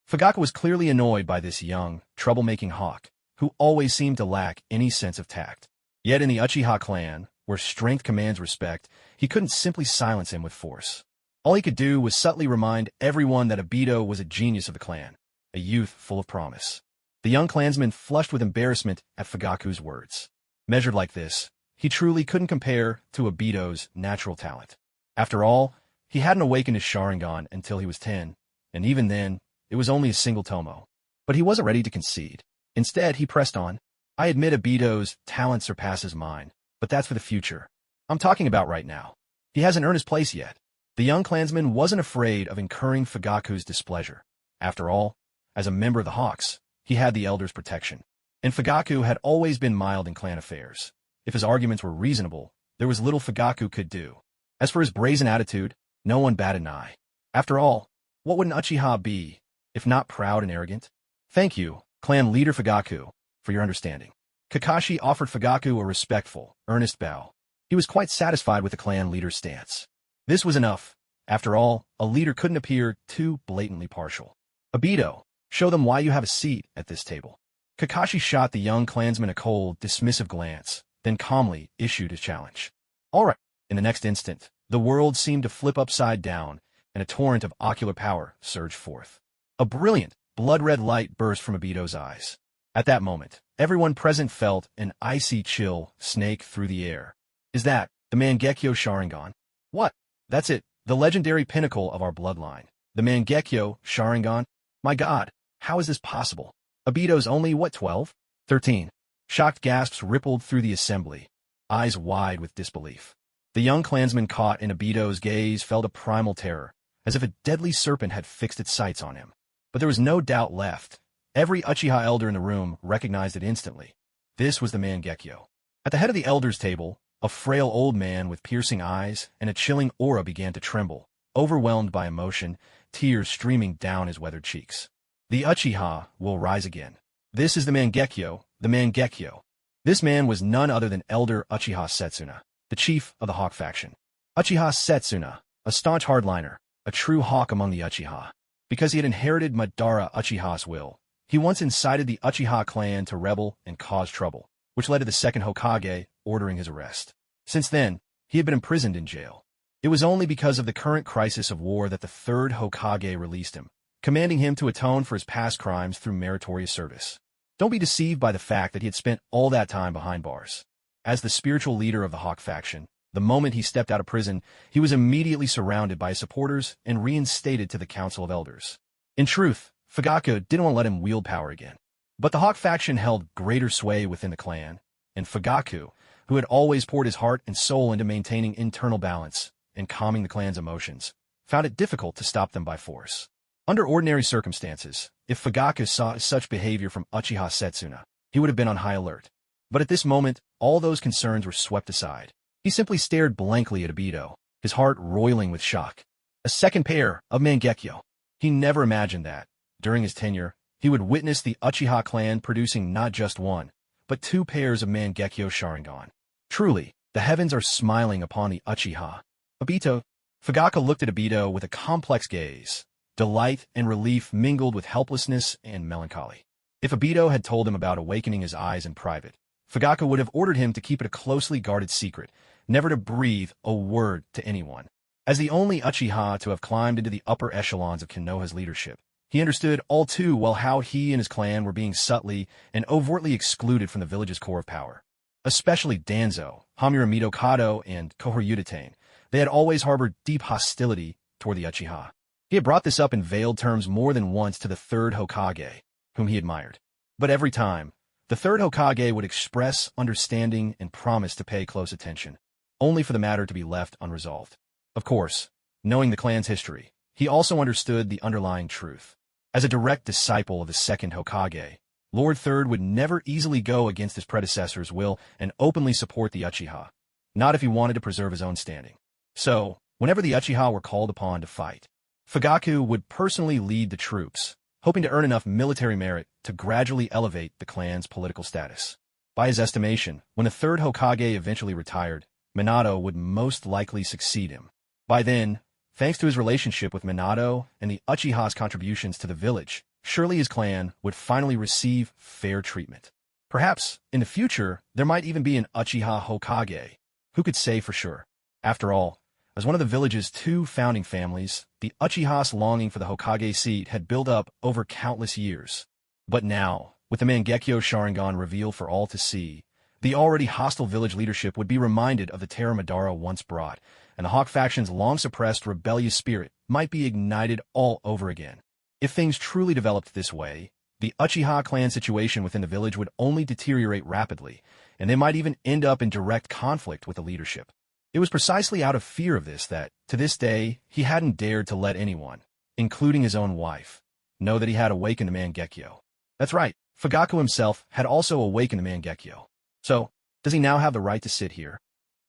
Fugaku was clearly annoyed by this young, troublemaking hawk, who always seemed to lack any sense of tact. Yet in the Uchiha clan, where strength commands respect, he couldn't simply silence him with force. All he could do was subtly remind everyone that Obito was a genius of the clan, a youth full of promise. The young clansman flushed with embarrassment at Fugaku's words. Measured like this, he truly couldn't compare to Obito's natural talent. After all, he hadn't awakened his Sharingan until he was 10, and even then, it was only a single tomo. But he wasn't ready to concede. Instead, he pressed on. I admit Obito's talent surpasses mine, but that's for the future. I'm talking about right now. He hasn't earned his place yet. The young clansman wasn't afraid of incurring Fugaku's displeasure. After all, as a member of the Hawks, he had the Elder's protection. And Fugaku had always been mild in clan affairs. If his arguments were reasonable, there was little Fugaku could do. As for his brazen attitude, no one batted an eye. After all, what would an Uchiha be, if not proud and arrogant? Thank you, clan leader Fugaku, for your understanding. Kakashi offered Fugaku a respectful, earnest bow. He was quite satisfied with the clan leader's stance. This was enough. After all, a leader couldn't appear too blatantly partial. Obito, show them why you have a seat at this table. Kakashi shot the young clansman a cold, dismissive glance, then calmly issued his challenge. All right. In the next instant, the world seemed to flip upside down, and a torrent of ocular power surged forth. A brilliant, blood-red light burst from Obito's eyes. At that moment, everyone present felt an icy chill snake through the air. Is that the Mangekyou Sharingan? What? That's it, the legendary pinnacle of our bloodline. The Mangekyou Sharingan? My God, how is this possible? Obito's only, what, 12? 13. Shocked gasps rippled through the assembly, eyes wide with disbelief. The young clansman caught in Obito's gaze felt a primal terror, as if a deadly serpent had fixed its sights on him. But there was no doubt left. Every Uchiha elder in the room recognized it instantly. This was the Mangekyou. At the head of the elders' table, a frail old man with piercing eyes and a chilling aura began to tremble, overwhelmed by emotion, tears streaming down his weathered cheeks. The Uchiha will rise again. This is the Mangekyou, the Mangekyou. This man was none other than Elder Uchiha Setsuna, the chief of the Hawk faction. Uchiha Setsuna, a staunch hardliner, a true hawk among the Uchiha. Because he had inherited Madara Uchiha's will, he once incited the Uchiha clan to rebel and cause trouble, which led to the second Hokage ordering his arrest. Since then, he had been imprisoned in jail. It was only because of the current crisis of war that the third Hokage released him, commanding him to atone for his past crimes through meritorious service. Don't be deceived by the fact that he had spent all that time behind bars. As the spiritual leader of the Hawk faction, the moment he stepped out of prison, he was immediately surrounded by his supporters and reinstated to the Council of Elders. In truth, Fugaku didn't want to let him wield power again. But the Hawk faction held greater sway within the clan, and Fugaku, who had always poured his heart and soul into maintaining internal balance and calming the clan's emotions, found it difficult to stop them by force. Under ordinary circumstances, if Fugaku saw such behavior from Uchiha Setsuna, he would have been on high alert. But at this moment, all those concerns were swept aside. He simply stared blankly at Obito, his heart roiling with shock. A second pair of Mangekyou. He never imagined that, during his tenure, he would witness the Uchiha clan producing not just one, but two pairs of Mangekyou Sharingan. Truly, the heavens are smiling upon the Uchiha. Obito. Fugaka looked at Obito with a complex gaze. Delight and relief mingled with helplessness and melancholy. If Obito had told him about awakening his eyes in private, Fugaka would have ordered him to keep it a closely guarded secret, never to breathe a word to anyone. As the only Uchiha to have climbed into the upper echelons of Konoha's leadership, he understood all too well how he and his clan were being subtly and overtly excluded from the village's core of power. Especially Danzo, Hamura Mitokado, and Kohoryudatane, they had always harbored deep hostility toward the Uchiha. He had brought this up in veiled terms more than once to the third Hokage, whom he admired. But every time, the third Hokage would express understanding and promise to pay close attention, only for the matter to be left unresolved. Of course, knowing the clan's history, he also understood the underlying truth. As a direct disciple of the second Hokage, Lord Third would never easily go against his predecessor's will and openly support the Uchiha, not if he wanted to preserve his own standing. So, whenever the Uchiha were called upon to fight, Fugaku would personally lead the troops, hoping to earn enough military merit to gradually elevate the clan's political status. By his estimation, when the third Hokage eventually retired, Minato would most likely succeed him. By then, thanks to his relationship with Minato and the Uchiha's contributions to the village, surely his clan would finally receive fair treatment. Perhaps, in the future, there might even be an Uchiha Hokage. Who could say for sure? After all, as one of the village's two founding families, the Uchiha's longing for the Hokage seat had built up over countless years. But now, with the Mangekyo Sharingan revealed for all to see, the already hostile village leadership would be reminded of the terror Madara once brought, and the Hawk faction's long-suppressed rebellious spirit might be ignited all over again. If things truly developed this way, the Uchiha clan situation within the village would only deteriorate rapidly, and they might even end up in direct conflict with the leadership. It was precisely out of fear of this that, to this day, he hadn't dared to let anyone, including his own wife, know that he had awakened the Mangekyo. That's right, Fugaku himself had also awakened the Mangekyo. So, does he now have the right to sit here?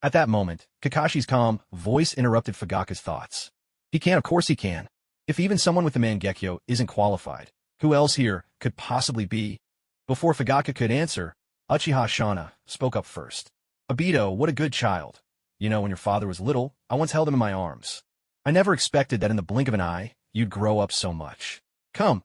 At that moment, Kakashi's calm voice interrupted Fugaka's thoughts. He can, of course he can. If even someone with the Mangekyo isn't qualified, who else here could possibly be? Before Fugaka could answer, Uchiha Shana spoke up first. Obito, what a good child. You know, when your father was little, I once held him in my arms. I never expected that in the blink of an eye, you'd grow up so much. Come,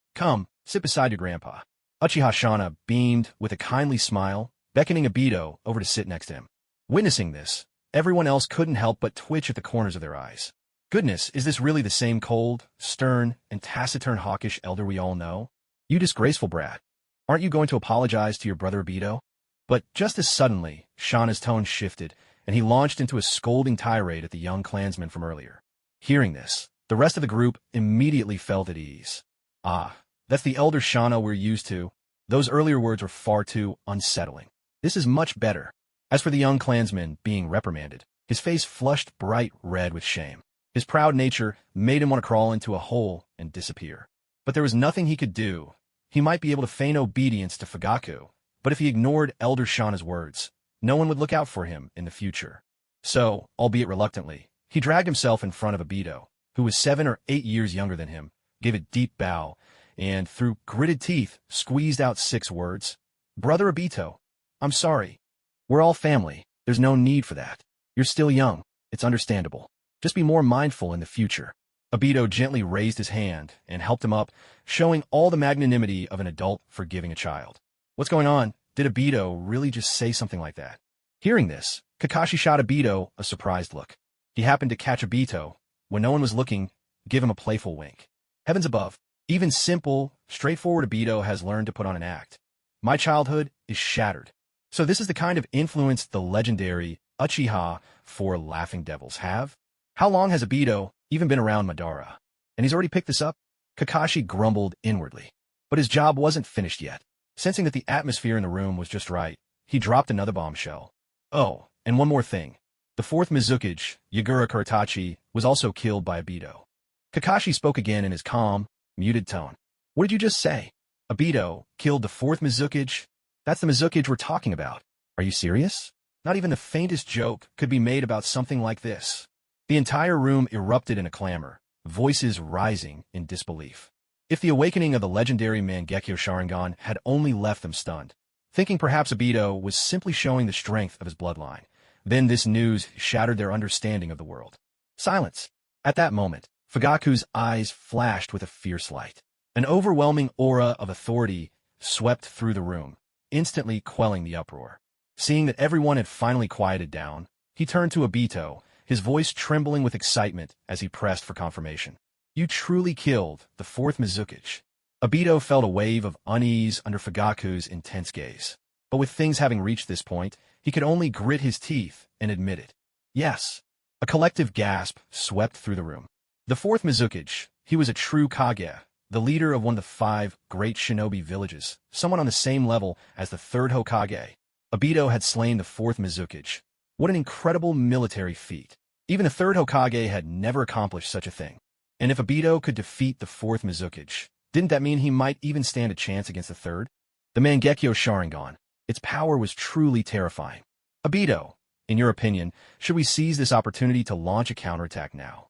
sit beside your grandpa. Uchiha Shana beamed with a kindly smile, beckoning Obito over to sit next to him. Witnessing this, everyone else couldn't help but twitch at the corners of their eyes. Goodness, is this really the same cold, stern, and taciturn hawkish elder we all know? You disgraceful brat. Aren't you going to apologize to your brother Obito? But just as suddenly, Shana's tone shifted, and he launched into a scolding tirade at the young clansman from earlier. Hearing this, the rest of the group immediately felt at ease. Ah, that's the elder Shana we're used to. Those earlier words were far too unsettling. This is much better. As for the young clansman being reprimanded, his face flushed bright red with shame. His proud nature made him want to crawl into a hole and disappear. But there was nothing he could do. He might be able to feign obedience to Fugaku, but if he ignored Elder Shana's words, no one would look out for him in the future. So, albeit reluctantly, he dragged himself in front of Obito, who was 7 or 8 years younger than him, gave a deep bow, and through gritted teeth, squeezed out 6 words. Brother Obito, I'm sorry. We're all family. There's no need for that. You're still young. It's understandable. Just be more mindful in the future. Obito gently raised his hand and helped him up, showing all the magnanimity of an adult forgiving a child. What's going on? Did Obito really just say something like that? Hearing this, Kakashi shot Obito a surprised look. He happened to catch Obito, when no one was looking, give him a playful wink. Heavens above, even simple, straightforward Obito has learned to put on an act. My childhood is shattered. So this is the kind of influence the legendary Uchiha for Laughing Devils have? How long has Obito even been around Madara? And he's already picked this up? Kakashi grumbled inwardly. But his job wasn't finished yet. Sensing that the atmosphere in the room was just right, he dropped another bombshell. Oh, and one more thing. The 4th Mizukage, Yagura Kuritachi, was also killed by Obito. Kakashi spoke again in his calm, muted tone. What did you just say? Obito killed the 4th Mizukage? That's the Mizukage we're talking about. Are you serious? Not even the faintest joke could be made about something like this. The entire room erupted in a clamor, voices rising in disbelief. If the awakening of the legendary Mangekyo Sharingan had only left them stunned, thinking perhaps Obito was simply showing the strength of his bloodline, Then this news shattered their understanding of the world. Silence. At that moment, Fugaku's eyes flashed with a fierce light. An overwhelming aura of authority swept through the room, instantly quelling the uproar. Seeing that everyone had finally quieted down, he turned to Obito, his voice trembling with excitement as he pressed for confirmation. You truly killed the fourth Mizuki. Obito felt a wave of unease under Fugaku's intense gaze. But with things having reached this point, he could only grit his teeth and admit it. Yes. A collective gasp swept through the room. The fourth Mizuki, he was a true Kage, the leader of one of the 5 great shinobi villages, someone on the same level as the third Hokage. Obito had slain the fourth Mizuki. What an incredible military feat. Even the third Hokage had never accomplished such a thing. And if Obito could defeat the fourth Mizuki, didn't that mean he might even stand a chance against the third? The Mangekyo Sharingan. Its power was truly terrifying. Obito, in your opinion, should we seize this opportunity to launch a counterattack now?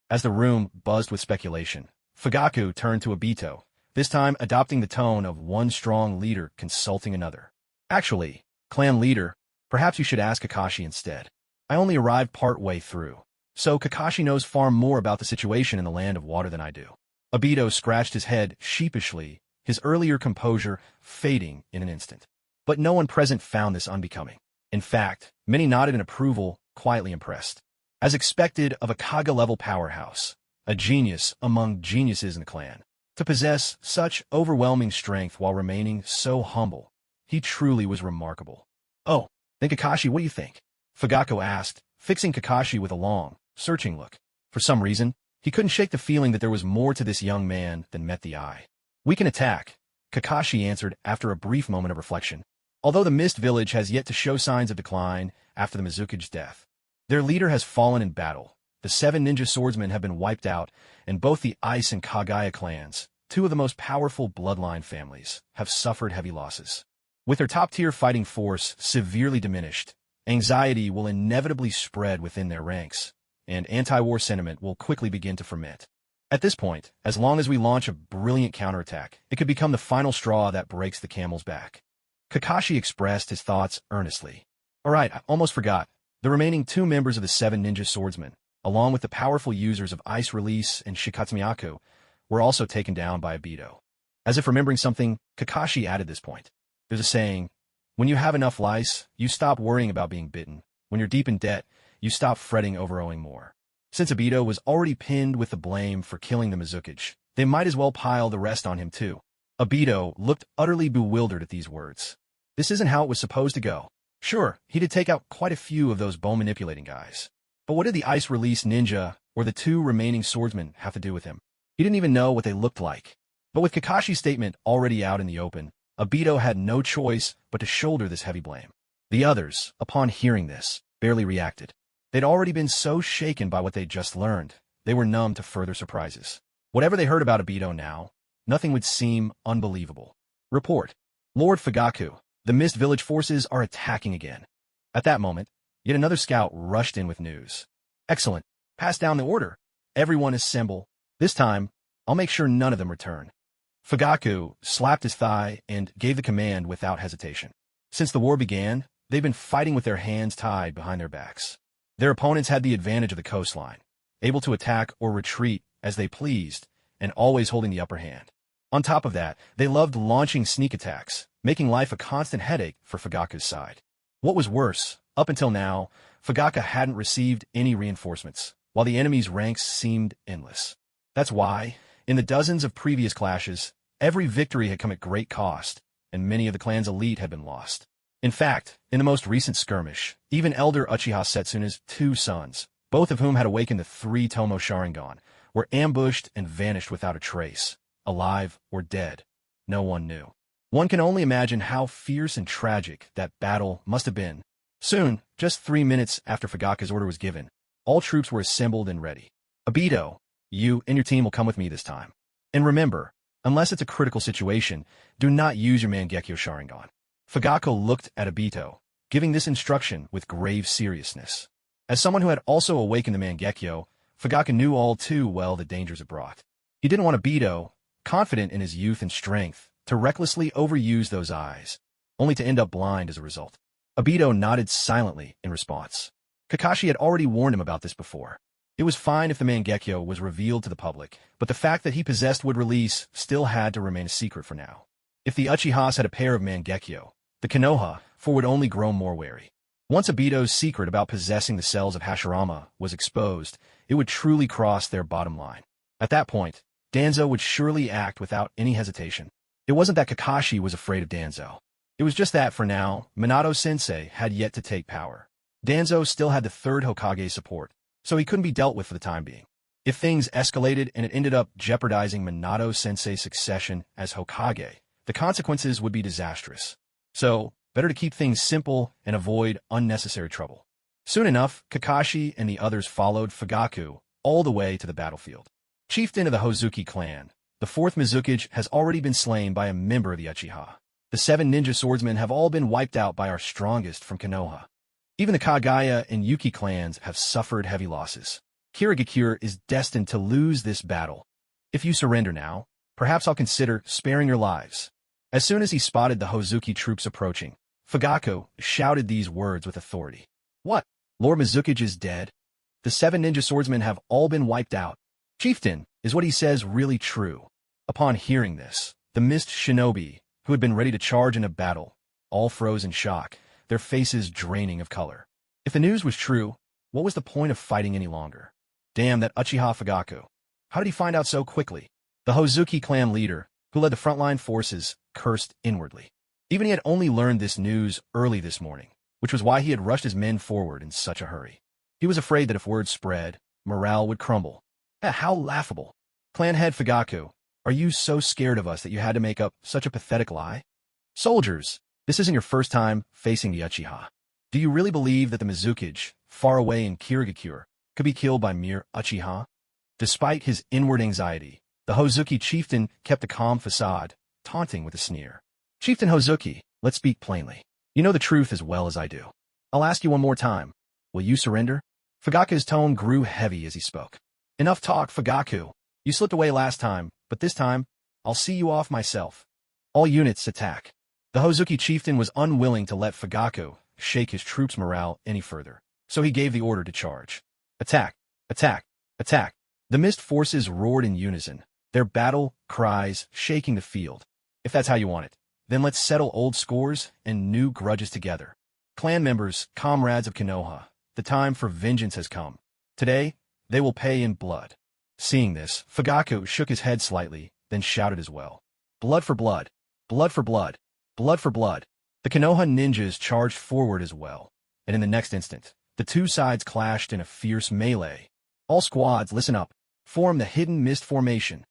As the room buzzed with speculation, Fugaku turned to Obito, this time adopting the tone of one strong leader consulting another. Actually, clan leader, perhaps you should ask Kakashi instead. I only arrived part way through, so Kakashi knows far more about the situation in the land of water than I do. Obito scratched his head sheepishly, his earlier composure fading in an instant. But no one present found this unbecoming. In fact, many nodded in approval, quietly impressed. As expected of a Kage-level powerhouse, a genius among geniuses in the clan, to possess such overwhelming strength while remaining so humble, he truly was remarkable. Oh, then Kakashi, what do you think? Fugaku asked, fixing Kakashi with a long, searching look. For some reason, he couldn't shake the feeling that there was more to this young man than met the eye. We can attack, Kakashi answered after a brief moment of reflection. Although the Mist Village has yet to show signs of decline after the Mizuki's death, their leader has fallen in battle. The 7 ninja swordsmen have been wiped out, and both the Ice and Kagaya clans, 2 of the most powerful bloodline families, have suffered heavy losses. With their top-tier fighting force severely diminished, anxiety will inevitably spread within their ranks, and anti-war sentiment will quickly begin to ferment. At this point, as long as we launch a brilliant counterattack, it could become the final straw that breaks the camel's back. Kakashi expressed his thoughts earnestly. All right, I almost forgot. The remaining 2 members of the 7 ninja swordsmen, along with the powerful users of Ice Release and Shikatsumiyaku, were also taken down by Obito. As if remembering something, Kakashi added this point. There's a saying, when you have enough lice, you stop worrying about being bitten. When you're deep in debt, you stop fretting over owing more. Since Obito was already pinned with the blame for killing the Mizuki, they might as well pile the rest on him too. Obito looked utterly bewildered at these words. This isn't how it was supposed to go. Sure, he did take out quite a few of those bone-manipulating guys. But what did the Ice Release ninja or the 2 remaining swordsmen have to do with him? He didn't even know what they looked like. But with Kakashi's statement already out in the open, Obito had no choice but to shoulder this heavy blame. The others, upon hearing this, barely reacted. They'd already been so shaken by what they'd just learned, they were numb to further surprises. Whatever they heard about Obito now, nothing would seem unbelievable. Report. Lord Fugaku, the Mist Village forces are attacking again. At that moment, yet another scout rushed in with news. Excellent. Pass down the order. Everyone assemble. This time, I'll make sure none of them return. Fugaku slapped his thigh and gave the command without hesitation. Since the war began, they've been fighting with their hands tied behind their backs. Their opponents had the advantage of the coastline, able to attack or retreat as they pleased, and always holding the upper hand. On top of that, they loved launching sneak attacks, making life a constant headache for Fugaku's side. What was worse, up until now, Fugaku hadn't received any reinforcements, while the enemy's ranks seemed endless. That's why, in the dozens of previous clashes, every victory had come at great cost, and many of the clan's elite had been lost. In fact, in the most recent skirmish, even Elder Uchiha Setsuna's 2 sons, both of whom had awakened the 3 Tomo Sharingan, were ambushed and vanished without a trace, alive or dead. No one knew. One can only imagine how fierce and tragic that battle must have been. Soon, just 3 minutes after Fugaku's order was given, all troops were assembled and ready. Obito, you and your team will come with me this time. And remember, unless it's a critical situation, do not use your Mangekyo Sharingan. Fugaku looked at Obito, giving this instruction with grave seriousness. As someone who had also awakened the Mangekyo, Fugaku knew all too well the dangers it brought. He didn't want Obito, confident in his youth and strength, to recklessly overuse those eyes, only to end up blind as a result. Obito nodded silently in response. Kakashi had already warned him about this before. It was fine if the Mangekyo was revealed to the public, but the fact that he possessed would release still had to remain a secret for now. If the Uchihas had a pair of Mangekyo, the Konoha would only grow more wary. Once Obito's secret about possessing the cells of Hashirama was exposed, it would truly cross their bottom line. At that point, Danzo would surely act without any hesitation. It wasn't that Kakashi was afraid of Danzo. It was just that, for now, Minato-sensei had yet to take power. Danzo still had the third Hokage's support, so he couldn't be dealt with for the time being. If things escalated and it ended up jeopardizing Minato-sensei's succession as Hokage, the consequences would be disastrous. So, better to keep things simple and avoid unnecessary trouble. Soon enough, Kakashi and the others followed Fugaku all the way to the battlefield. Chieftain of the Hozuki clan, the fourth Mizukage has already been slain by a member of the Uchiha. The 7 ninja swordsmen have all been wiped out by our strongest from Konoha. Even the Kagaya and Yuki clans have suffered heavy losses. Kirigakure is destined to lose this battle. If you surrender now, perhaps I'll consider sparing your lives. As soon as he spotted the Hozuki troops approaching, Fugaku shouted these words with authority. What? Lord Mizukage is dead? The 7 ninja swordsmen have all been wiped out. Chieftain, is what he says really true? Upon hearing this, the mist shinobi, who had been ready to charge in a battle, all froze in shock, their faces draining of color. If the news was true, what was the point of fighting any longer? Damn that Uchiha Fugaku. How did he find out so quickly? The Hozuki clan leader, who led the frontline forces, cursed inwardly. Even he had only learned this news early this morning, which was why he had rushed his men forward in such a hurry. He was afraid that if word spread, morale would crumble. How laughable. Clan head Fugaku, are you so scared of us that you had to make up such a pathetic lie? Soldiers, this isn't your first time facing the Uchiha. Do you really believe that the Mizukage, far away in Kirigakure, could be killed by mere Uchiha? Despite his inward anxiety, the Hozuki chieftain kept a calm facade, taunting with a sneer. Chieftain Hozuki, let's speak plainly. You know the truth as well as I do. I'll ask you one more time. Will you surrender? Fugaku's tone grew heavy as he spoke. Enough talk, Fugaku. You slipped away last time, but this time, I'll see you off myself. All units attack. The Hozuki chieftain was unwilling to let Fugaku shake his troops' morale any further, so he gave the order to charge. Attack! Attack! Attack! The mist forces roared in unison, their battle cries shaking the field. If that's how you want it, then let's settle old scores and new grudges together. Clan members, comrades of Konoha, the time for vengeance has come. Today, they will pay in blood. Seeing this, Fugaku shook his head slightly, then shouted as well. Blood for blood! Blood for blood! Blood for blood! The Konoha ninjas charged forward as well, and in the next instant, the two sides clashed in a fierce melee. All squads, listen up. Form the hidden mist formation.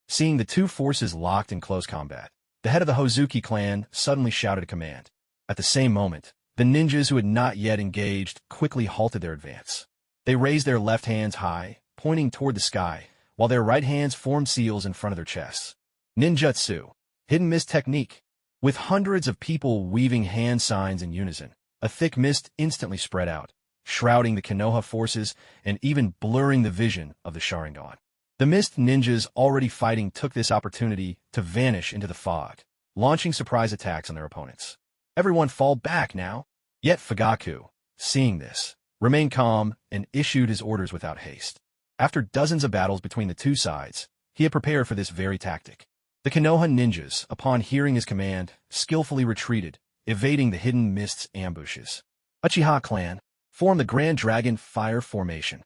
Seeing the two forces locked in close combat, the head of the Hozuki clan suddenly shouted a command. At the same moment, the ninjas who had not yet engaged quickly halted their advance. They raised their left hands high, pointing toward the sky, while their right hands formed seals in front of their chests. Ninjutsu, hidden mist technique. With hundreds of people weaving hand signs in unison, a thick mist instantly spread out, shrouding the Konoha forces and even blurring the vision of the Sharingan. The mist ninjas already fighting took this opportunity to vanish into the fog, launching surprise attacks on their opponents. Everyone fall back now. Yet Fugaku, seeing this, remained calm and issued his orders without haste. After dozens of battles between the two sides, he had prepared for this very tactic. The Konoha ninjas, upon hearing his command, skillfully retreated, evading the hidden mist's ambushes. Uchiha clan formed the Grand Dragon Fire Formation.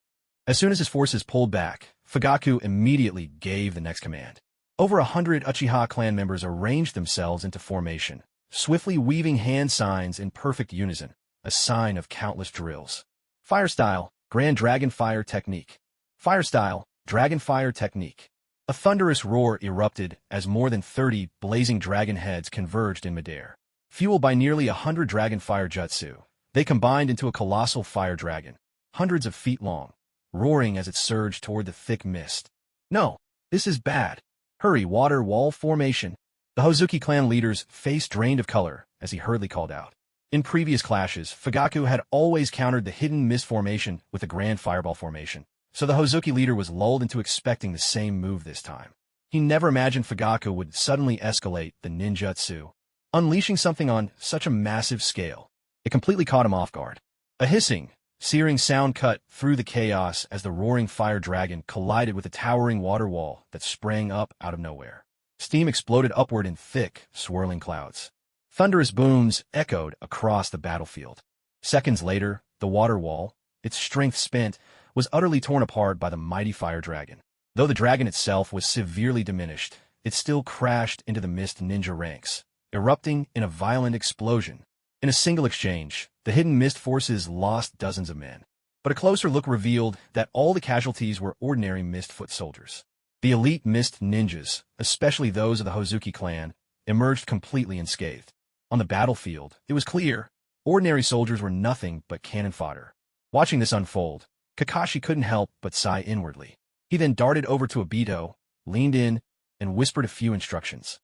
As soon as his forces pulled back, Fugaku immediately gave the next command. Over 100 Uchiha clan members arranged themselves into formation, swiftly weaving hand signs in perfect unison, a sign of countless drills. Fire style, Grand Dragon Fire Technique. Fire style, Dragon Fire Technique. A thunderous roar erupted as more than 30 blazing dragon heads converged in midair. Fueled by nearly 100 dragon fire jutsu, they combined into a colossal fire dragon, hundreds of feet long, roaring as it surged toward the thick mist. No, this is bad. Hurry, water wall formation. The Hozuki clan leader's face drained of color as he hurriedly called out. In previous clashes, Fugaku had always countered the hidden mist formation with a grand fireball formation, so the Hozuki leader was lulled into expecting the same move this time. He never imagined Fugaku would suddenly escalate the ninjutsu, unleashing something on such a massive scale. It completely caught him off guard. A hissing, searing sound cut through the chaos as the roaring fire dragon collided with a towering water wall that sprang up out of nowhere. Steam exploded upward in thick, swirling clouds. Thunderous booms echoed across the battlefield. Seconds later, the water wall, its strength spent, was utterly torn apart by the mighty fire dragon. Though the dragon itself was severely diminished, it still crashed into the mist ninja ranks, erupting in a violent explosion. In a single exchange, the hidden mist forces lost dozens of men. But a closer look revealed that all the casualties were ordinary mist foot soldiers. The elite mist ninjas, especially those of the Hozuki clan, emerged completely unscathed. On the battlefield, it was clear, ordinary soldiers were nothing but cannon fodder. Watching this unfold, Kakashi couldn't help but sigh inwardly. He then darted over to Obito, leaned in, and whispered a few instructions.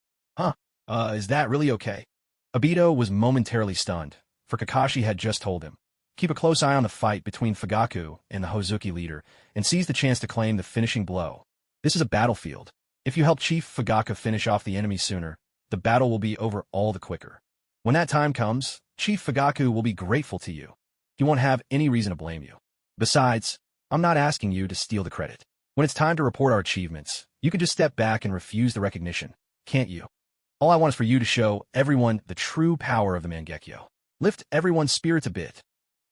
Is that really okay? Obito was momentarily stunned, for Kakashi had just told him, keep a close eye on the fight between Fugaku and the Hozuki leader, and seize the chance to claim the finishing blow. This is a battlefield. If you help Chief Fugaku finish off the enemy sooner, the battle will be over all the quicker. When that time comes, Chief Fugaku will be grateful to you. He won't have any reason to blame you. Besides, I'm not asking you to steal the credit. When it's time to report our achievements, you can just step back and refuse the recognition, can't you? All I want is for you to show everyone the true power of the Mangekyo. Lift everyone's spirits a bit.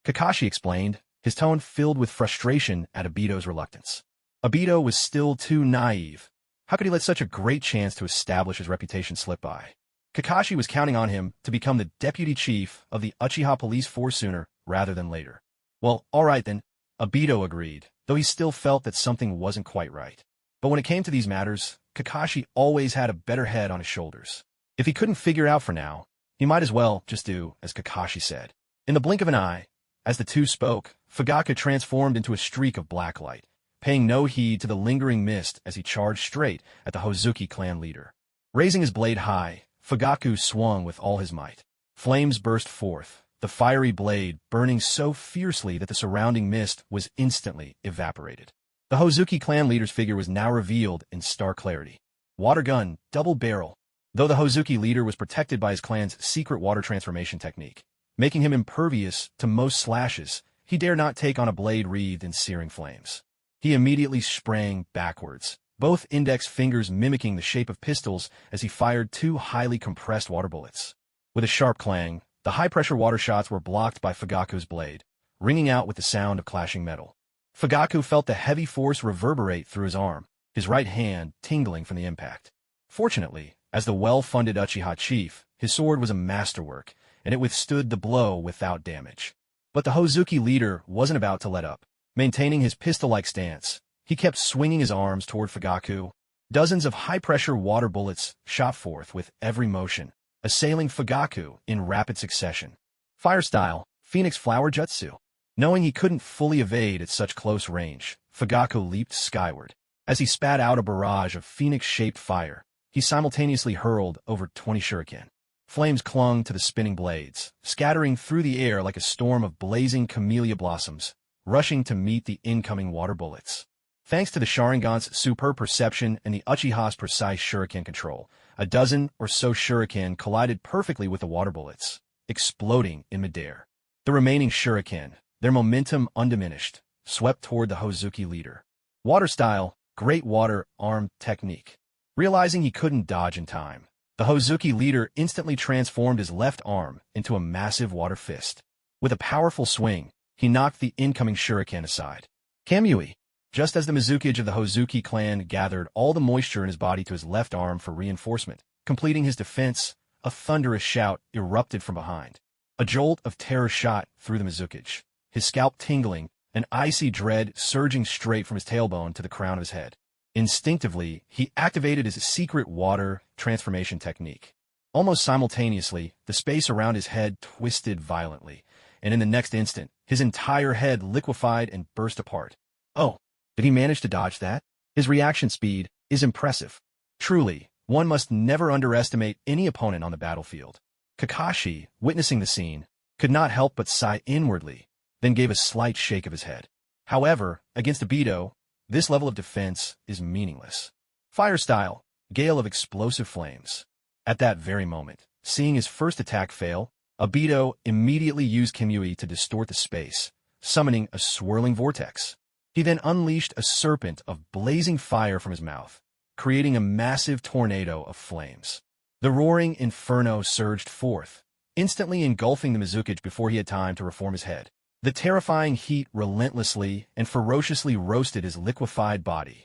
Kakashi explained, his tone filled with frustration at Obito's reluctance. Obito was still too naive. How could he let such a great chance to establish his reputation slip by? Kakashi was counting on him to become the deputy chief of the Uchiha police force sooner rather than later. Well, all right then, Obito agreed, though he still felt that something wasn't quite right. But when it came to these matters, Kakashi always had a better head on his shoulders. If he couldn't figure out for now, he might as well just do as Kakashi said. In the blink of an eye, as the two spoke, Fugaku transformed into a streak of black light, paying no heed to the lingering mist as he charged straight at the Hozuki clan leader. Raising his blade high, Fugaku swung with all his might. Flames burst forth, the fiery blade burning so fiercely that the surrounding mist was instantly evaporated. The Hozuki clan leader's figure was now revealed in stark clarity. Water gun, double barrel. Though the Hozuki leader was protected by his clan's secret water transformation technique, making him impervious to most slashes, he dare not take on a blade wreathed in searing flames. He immediately sprang backwards, both index fingers mimicking the shape of pistols as he fired two highly compressed water bullets. With a sharp clang, the high-pressure water shots were blocked by Fugaku's blade, ringing out with the sound of clashing metal. Fugaku felt the heavy force reverberate through his arm, his right hand tingling from the impact. Fortunately, as the well-funded Uchiha chief, his sword was a masterwork, and it withstood the blow without damage. But the Hozuki leader wasn't about to let up. Maintaining his pistol-like stance, he kept swinging his arms toward Fugaku. Dozens of high-pressure water bullets shot forth with every motion, assailing Fugaku in rapid succession. Fire style, Phoenix Flower Jutsu. Knowing he couldn't fully evade at such close range, Fugaku leaped skyward. As he spat out a barrage of phoenix-shaped fire, he simultaneously hurled over 20 shuriken. Flames clung to the spinning blades, scattering through the air like a storm of blazing camellia blossoms, rushing to meet the incoming water bullets. Thanks to the Sharingan's superb perception and the Uchiha's precise shuriken control, a dozen or so shuriken collided perfectly with the water bullets, exploding in midair. The remaining shuriken, their momentum undiminished, swept toward the Hozuki leader. Water style, great water arm technique. Realizing he couldn't dodge in time, the Hozuki leader instantly transformed his left arm into a massive water fist. With a powerful swing, he knocked the incoming shuriken aside. Kamui. Just as the Mizukage of the Hozuki clan gathered all the moisture in his body to his left arm for reinforcement, completing his defense, a thunderous shout erupted from behind. A jolt of terror shot through the Mizukage, his scalp tingling, an icy dread surging straight from his tailbone to the crown of his head. Instinctively, he activated his secret water transformation technique. Almost simultaneously, the space around his head twisted violently, and in the next instant, his entire head liquefied and burst apart. Oh, did he manage to dodge that? His reaction speed is impressive. Truly, one must never underestimate any opponent on the battlefield. Kakashi, witnessing the scene, could not help but sigh inwardly, then gave a slight shake of his head. However, against Obito, this level of defense is meaningless. Fire style, gale of explosive flames. At that very moment, seeing his first attack fail, Obito immediately used Kimui to distort the space, summoning a swirling vortex. He then unleashed a serpent of blazing fire from his mouth, creating a massive tornado of flames. The roaring inferno surged forth, instantly engulfing the Mizukage before he had time to reform his head. The terrifying heat relentlessly and ferociously roasted his liquefied body.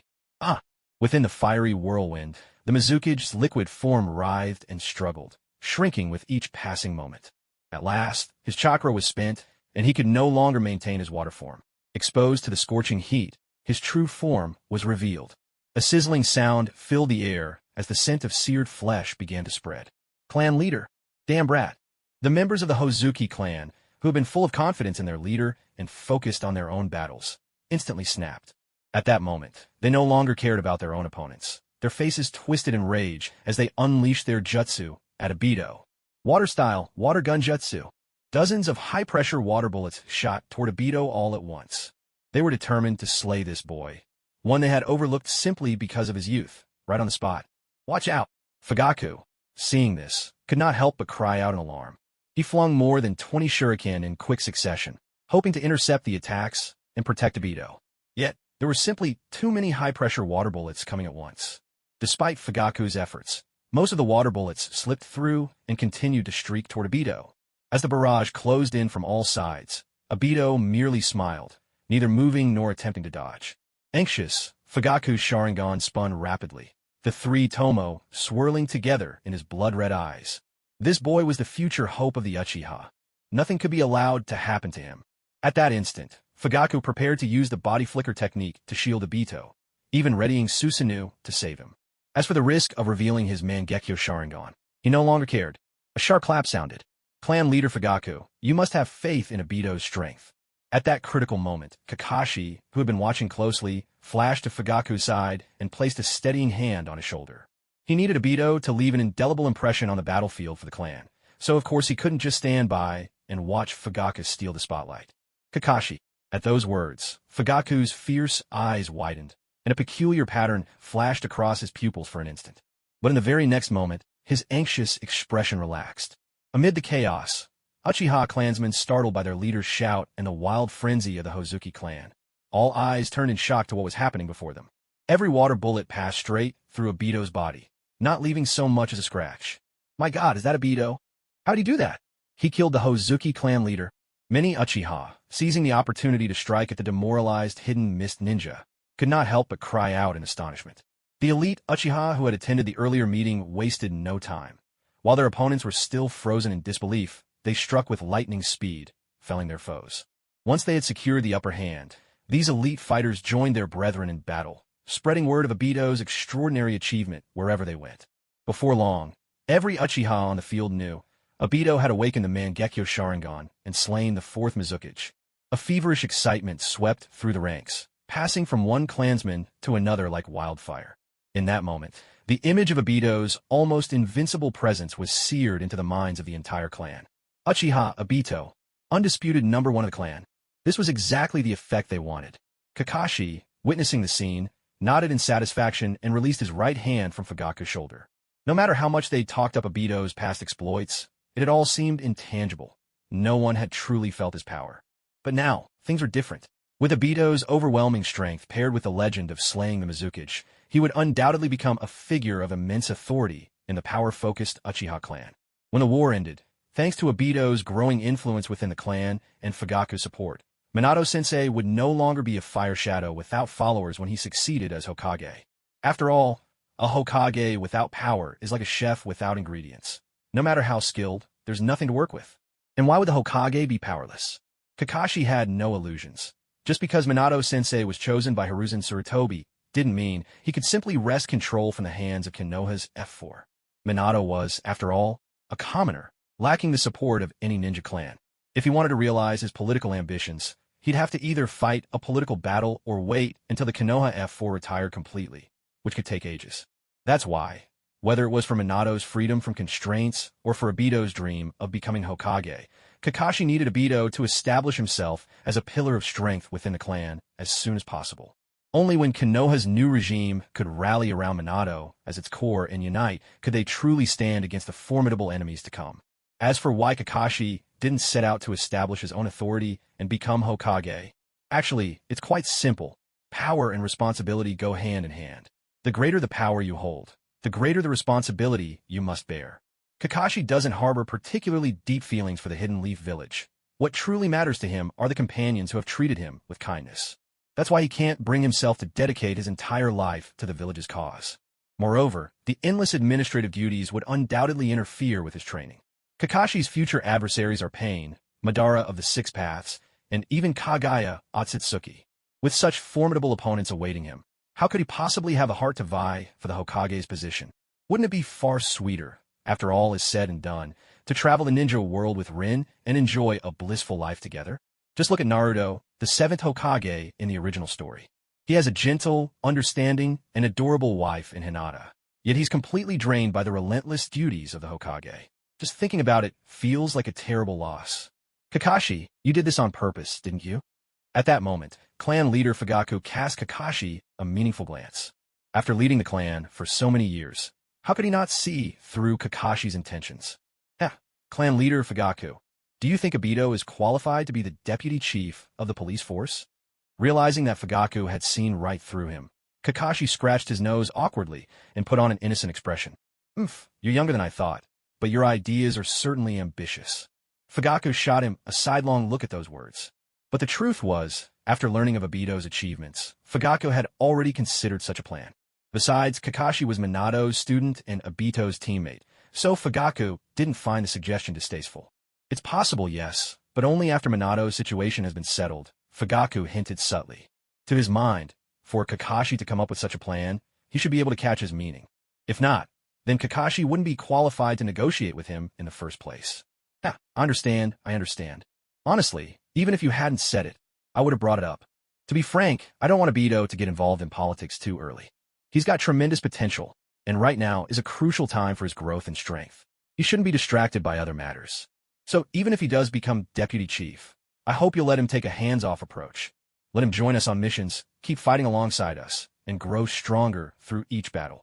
Within the fiery whirlwind, the Mizukage's liquid form writhed and struggled, shrinking with each passing moment. At last, his chakra was spent, and he could no longer maintain his water form. Exposed to the scorching heat, his true form was revealed. A sizzling sound filled the air as the scent of seared flesh began to spread. Clan leader, damn brat. The members of the Hozuki clan, who had been full of confidence in their leader and focused on their own battles, instantly snapped. At that moment, they no longer cared about their own opponents. Their faces twisted in rage as they unleashed their jutsu at Obito. Water-style, water gun jutsu. Dozens of high-pressure water bullets shot toward Obito all at once. They were determined to slay this boy, one they had overlooked simply because of his youth, right on the spot. Watch out! Fugaku, seeing this, could not help but cry out in alarm. He flung more than 20 shuriken in quick succession, hoping to intercept the attacks and protect Obito. Yet, there were simply too many high-pressure water bullets coming at once. Despite Fugaku's efforts, most of the water bullets slipped through and continued to streak toward Obito. As the barrage closed in from all sides, Obito merely smiled, neither moving nor attempting to dodge. Anxious, Fugaku's Sharingan spun rapidly, the three Tomo swirling together in his blood-red eyes. This boy was the future hope of the Uchiha. Nothing could be allowed to happen to him. At that instant, Fugaku prepared to use the body flicker technique to shield Obito, even readying Susanoo to save him. As for the risk of revealing his Mangekyo Sharingan, he no longer cared. A sharp clap sounded. Clan leader Fugaku, you must have faith in Obito's strength. At that critical moment, Kakashi, who had been watching closely, flashed to Fugaku's side and placed a steadying hand on his shoulder. He needed Obito to leave an indelible impression on the battlefield for the clan, so of course he couldn't just stand by and watch Fugaku steal the spotlight. Kakashi. At those words, Fugaku's fierce eyes widened, and a peculiar pattern flashed across his pupils for an instant. But in the very next moment, his anxious expression relaxed. Amid the chaos, Uchiha clansmen startled by their leader's shout and the wild frenzy of the Hozuki clan. All eyes turned in shock to what was happening before them. Every water bullet passed straight through Obito's body, not leaving so much as a scratch. My god, is that Obito? How'd he do that? He killed the Hozuki clan leader. Many Uchiha, seizing the opportunity to strike at the demoralized hidden mist ninja, could not help but cry out in astonishment. The elite Uchiha who had attended the earlier meeting wasted no time. While their opponents were still frozen in disbelief, they struck with lightning speed, felling their foes. Once they had secured the upper hand, these elite fighters joined their brethren in battle, spreading word of Obito's extraordinary achievement wherever they went. Before long, every Uchiha on the field knew Obito had awakened the Mangekyo Sharingan and slain the fourth Mizukage. A feverish excitement swept through the ranks, passing from one clansman to another like wildfire. In that moment, the image of Obito's almost invincible presence was seared into the minds of the entire clan. Uchiha Obito, undisputed number one of the clan. This was exactly the effect they wanted. Kakashi, witnessing the scene, nodded in satisfaction and released his right hand from Fugaku's shoulder. No matter how much they talked up Obito's past exploits, it had all seemed intangible. No one had truly felt his power. But now, things were different. With Obito's overwhelming strength paired with the legend of slaying the Mizukage, he would undoubtedly become a figure of immense authority in the power-focused Uchiha clan. When the war ended, thanks to Obito's growing influence within the clan and Fugaku's support, Minato-sensei would no longer be a fire shadow without followers when he succeeded as Hokage. After all, a Hokage without power is like a chef without ingredients. No matter how skilled, there's nothing to work with. And why would the Hokage be powerless? Kakashi had no illusions. Just because Minato-sensei was chosen by Hiruzen Sarutobi didn't mean he could simply wrest control from the hands of Konoha's F4. Minato was, after all, a commoner, lacking the support of any ninja clan. If he wanted to realize his political ambitions, he'd have to either fight a political battle or wait until the Konoha F4 retired completely, which could take ages. That's why, whether it was for Minato's freedom from constraints or for Obito's dream of becoming Hokage, Kakashi needed Obito to establish himself as a pillar of strength within the clan as soon as possible. Only when Konoha's new regime could rally around Minato as its core and unite could they truly stand against the formidable enemies to come. As for why Kakashi didn't set out to establish his own authority and become Hokage, actually, it's quite simple. Power and responsibility go hand in hand. The greater the power you hold, the greater the responsibility you must bear. Kakashi doesn't harbor particularly deep feelings for the Hidden Leaf Village. What truly matters to him are the companions who have treated him with kindness. That's why he can't bring himself to dedicate his entire life to the village's cause. Moreover, the endless administrative duties would undoubtedly interfere with his training. Kakashi's future adversaries are Pain, Madara of the Six Paths, and even Kagaya Otsutsuki. With such formidable opponents awaiting him, how could he possibly have a heart to vie for the Hokage's position? Wouldn't it be far sweeter, after all is said and done, to travel the ninja world with Rin and enjoy a blissful life together? Just look at Naruto, the seventh Hokage in the original story. He has a gentle, understanding, and adorable wife in Hinata. Yet he's completely drained by the relentless duties of the Hokage. Just thinking about it feels like a terrible loss. Kakashi, you did this on purpose, didn't you? At that moment, clan leader Fugaku cast Kakashi a meaningful glance. After leading the clan for so many years, how could he not see through Kakashi's intentions? Clan leader Fugaku, do you think Obito is qualified to be the deputy chief of the police force? Realizing that Fugaku had seen right through him, Kakashi scratched his nose awkwardly and put on an innocent expression. You're younger than I thought, but your ideas are certainly ambitious. Fugaku shot him a sidelong look at those words. But the truth was, after learning of Obito's achievements, Fugaku had already considered such a plan. Besides, Kakashi was Minato's student and Obito's teammate, so Fugaku didn't find the suggestion distasteful. It's possible, yes, but only after Minato's situation has been settled, Fugaku hinted subtly. To his mind, for Kakashi to come up with such a plan, he should be able to catch his meaning. If not, then Kakashi wouldn't be qualified to negotiate with him in the first place. I understand. Honestly, even if you hadn't said it, I would have brought it up. To be frank, I don't want Obito to get involved in politics too early. He's got tremendous potential, and right now is a crucial time for his growth and strength. He shouldn't be distracted by other matters. So even if he does become deputy chief, I hope you'll let him take a hands-off approach. Let him join us on missions, keep fighting alongside us, and grow stronger through each battle.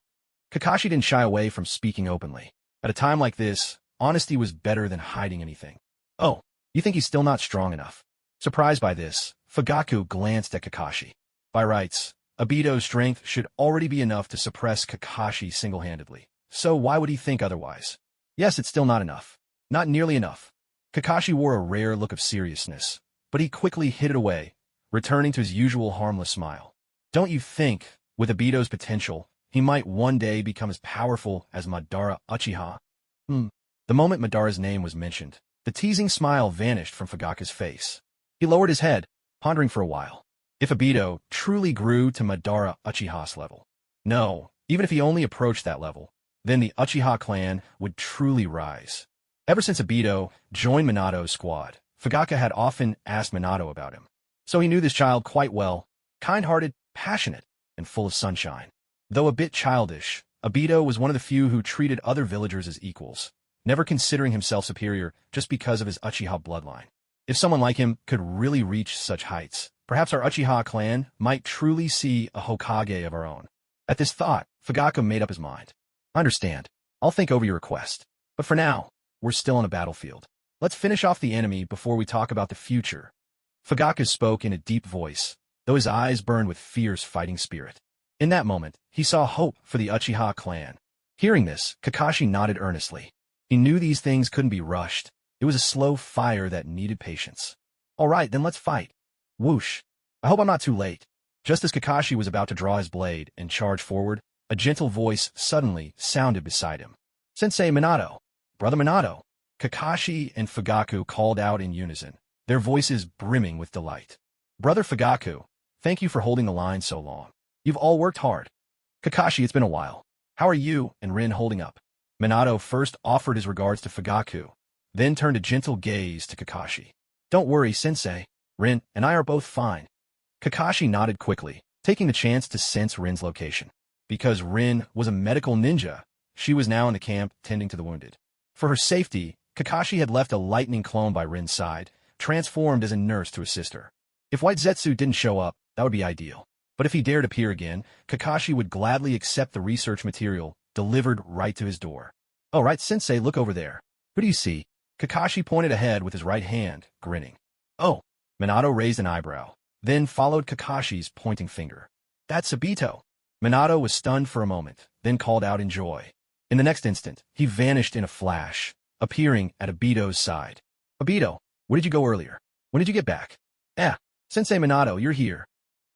Kakashi didn't shy away from speaking openly. At a time like this, honesty was better than hiding anything. Oh, you think he's still not strong enough? Surprised by this, Fugaku glanced at Kakashi. By rights, Obito's strength should already be enough to suppress Kakashi single-handedly. So why would he think otherwise? Yes, it's still not enough. Not nearly enough. Kakashi wore a rare look of seriousness, but he quickly hid it away, returning to his usual harmless smile. Don't you think, with Obito's potential, he might one day become as powerful as Madara Uchiha? The moment Madara's name was mentioned, the teasing smile vanished from Fugaku's face. He lowered his head, pondering for a while. If Obito truly grew to Madara Uchiha's level. No, even if he only approached that level, then the Uchiha clan would truly rise. Ever since Obito joined Minato's squad, Fugaku had often asked Minato about him. So he knew this child quite well, kind-hearted, passionate, and full of sunshine. Though a bit childish, Obito was one of the few who treated other villagers as equals, never considering himself superior just because of his Uchiha bloodline. If someone like him could really reach such heights, perhaps our Uchiha clan might truly see a Hokage of our own. At this thought, Fugaku made up his mind. I understand. I'll think over your request. But for now, we're still on a battlefield. Let's finish off the enemy before we talk about the future. Fugaku spoke in a deep voice, though his eyes burned with fierce fighting spirit. In that moment, he saw hope for the Uchiha clan. Hearing this, Kakashi nodded earnestly. He knew these things couldn't be rushed. It was a slow fire that needed patience. All right, then let's fight. Whoosh. I hope I'm not too late. Just as Kakashi was about to draw his blade and charge forward, a gentle voice suddenly sounded beside him. Sensei Minato. Brother Minato. Kakashi and Fugaku called out in unison, their voices brimming with delight. Brother Fugaku, thank you for holding the line so long. You've all worked hard. Kakashi, it's been a while. How are you and Rin holding up? Minato first offered his regards to Fugaku, then turned a gentle gaze to Kakashi. Don't worry, Sensei. Rin and I are both fine. Kakashi nodded quickly, taking the chance to sense Rin's location. Because Rin was a medical ninja, she was now in the camp tending to the wounded. For her safety, Kakashi had left a lightning clone by Rin's side, transformed as a nurse to assist her. If White Zetsu didn't show up, that would be ideal. But if he dared appear again, Kakashi would gladly accept the research material delivered right to his door. Oh, right, Sensei, look over there. Who do you see? Kakashi pointed ahead with his right hand, grinning. Oh, Minato raised an eyebrow, then followed Kakashi's pointing finger. That's Obito. Minato was stunned for a moment, then called out in joy. In the next instant, he vanished in a flash, appearing at Obito's side. Obito, where did you go earlier? When did you get back? Sensei Minato, you're here.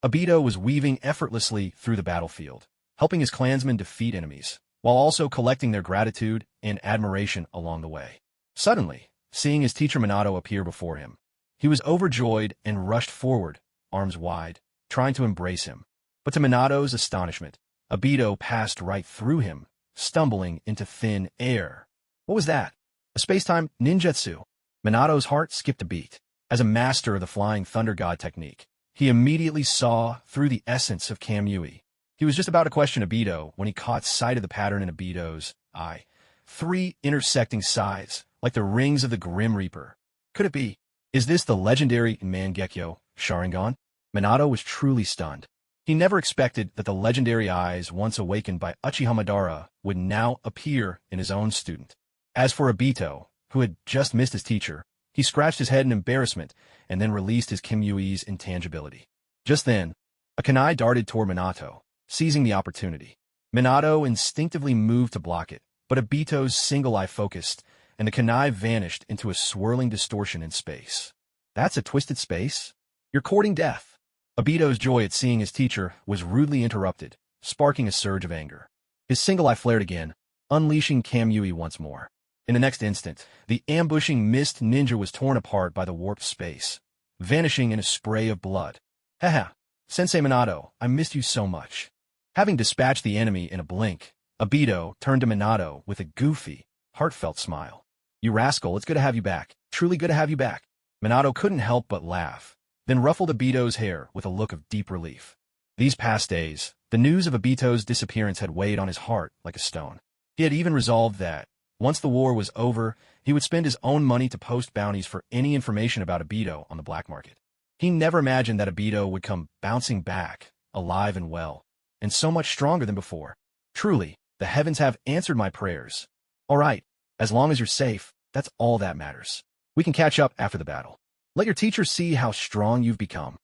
Obito was weaving effortlessly through the battlefield, helping his clansmen defeat enemies, while also collecting their gratitude and admiration along the way. Suddenly, seeing his teacher Minato appear before him, he was overjoyed and rushed forward, arms wide, trying to embrace him. But to Minato's astonishment, Obito passed right through him, stumbling into thin air. What was that? A space-time ninjutsu? Minato's heart skipped a beat. As a master of the Flying Thunder God technique, he immediately saw through the essence of Kamui. He was just about to question Obito when he caught sight of the pattern in Obito's eye. 3 intersecting sides, like the rings of the Grim Reaper. Could it be? Is this the legendary Mangekyo Sharingan? Minato was truly stunned. He never expected that the legendary eyes once awakened by Uchiha Madara would now appear in his own student. As for Obito, who had just missed his teacher, he scratched his head in embarrassment and then released his Kimui's intangibility. Just then, a kunai darted toward Minato, seizing the opportunity. Minato instinctively moved to block it, but Obito's single eye focused, and the kunai vanished into a swirling distortion in space. That's a twisted space? You're courting death. Obito's joy at seeing his teacher was rudely interrupted, sparking a surge of anger. His single eye flared again, unleashing Kamui once more. In the next instant, the ambushing mist ninja was torn apart by the warped space, vanishing in a spray of blood. Haha, Sensei Minato, I missed you so much. Having dispatched the enemy in a blink, Obito turned to Minato with a goofy, heartfelt smile. You rascal, it's good to have you back. Truly good to have you back. Minato couldn't help but laugh, then ruffled Obito's hair with a look of deep relief. These past days, the news of Obito's disappearance had weighed on his heart like a stone. He had even resolved that, once the war was over, he would spend his own money to post bounties for any information about Obito on the black market. He never imagined that Obito would come bouncing back, alive and well, and so much stronger than before. Truly, the heavens have answered my prayers. All right, as long as you're safe, that's all that matters. We can catch up after the battle. Let your teacher see how strong you've become.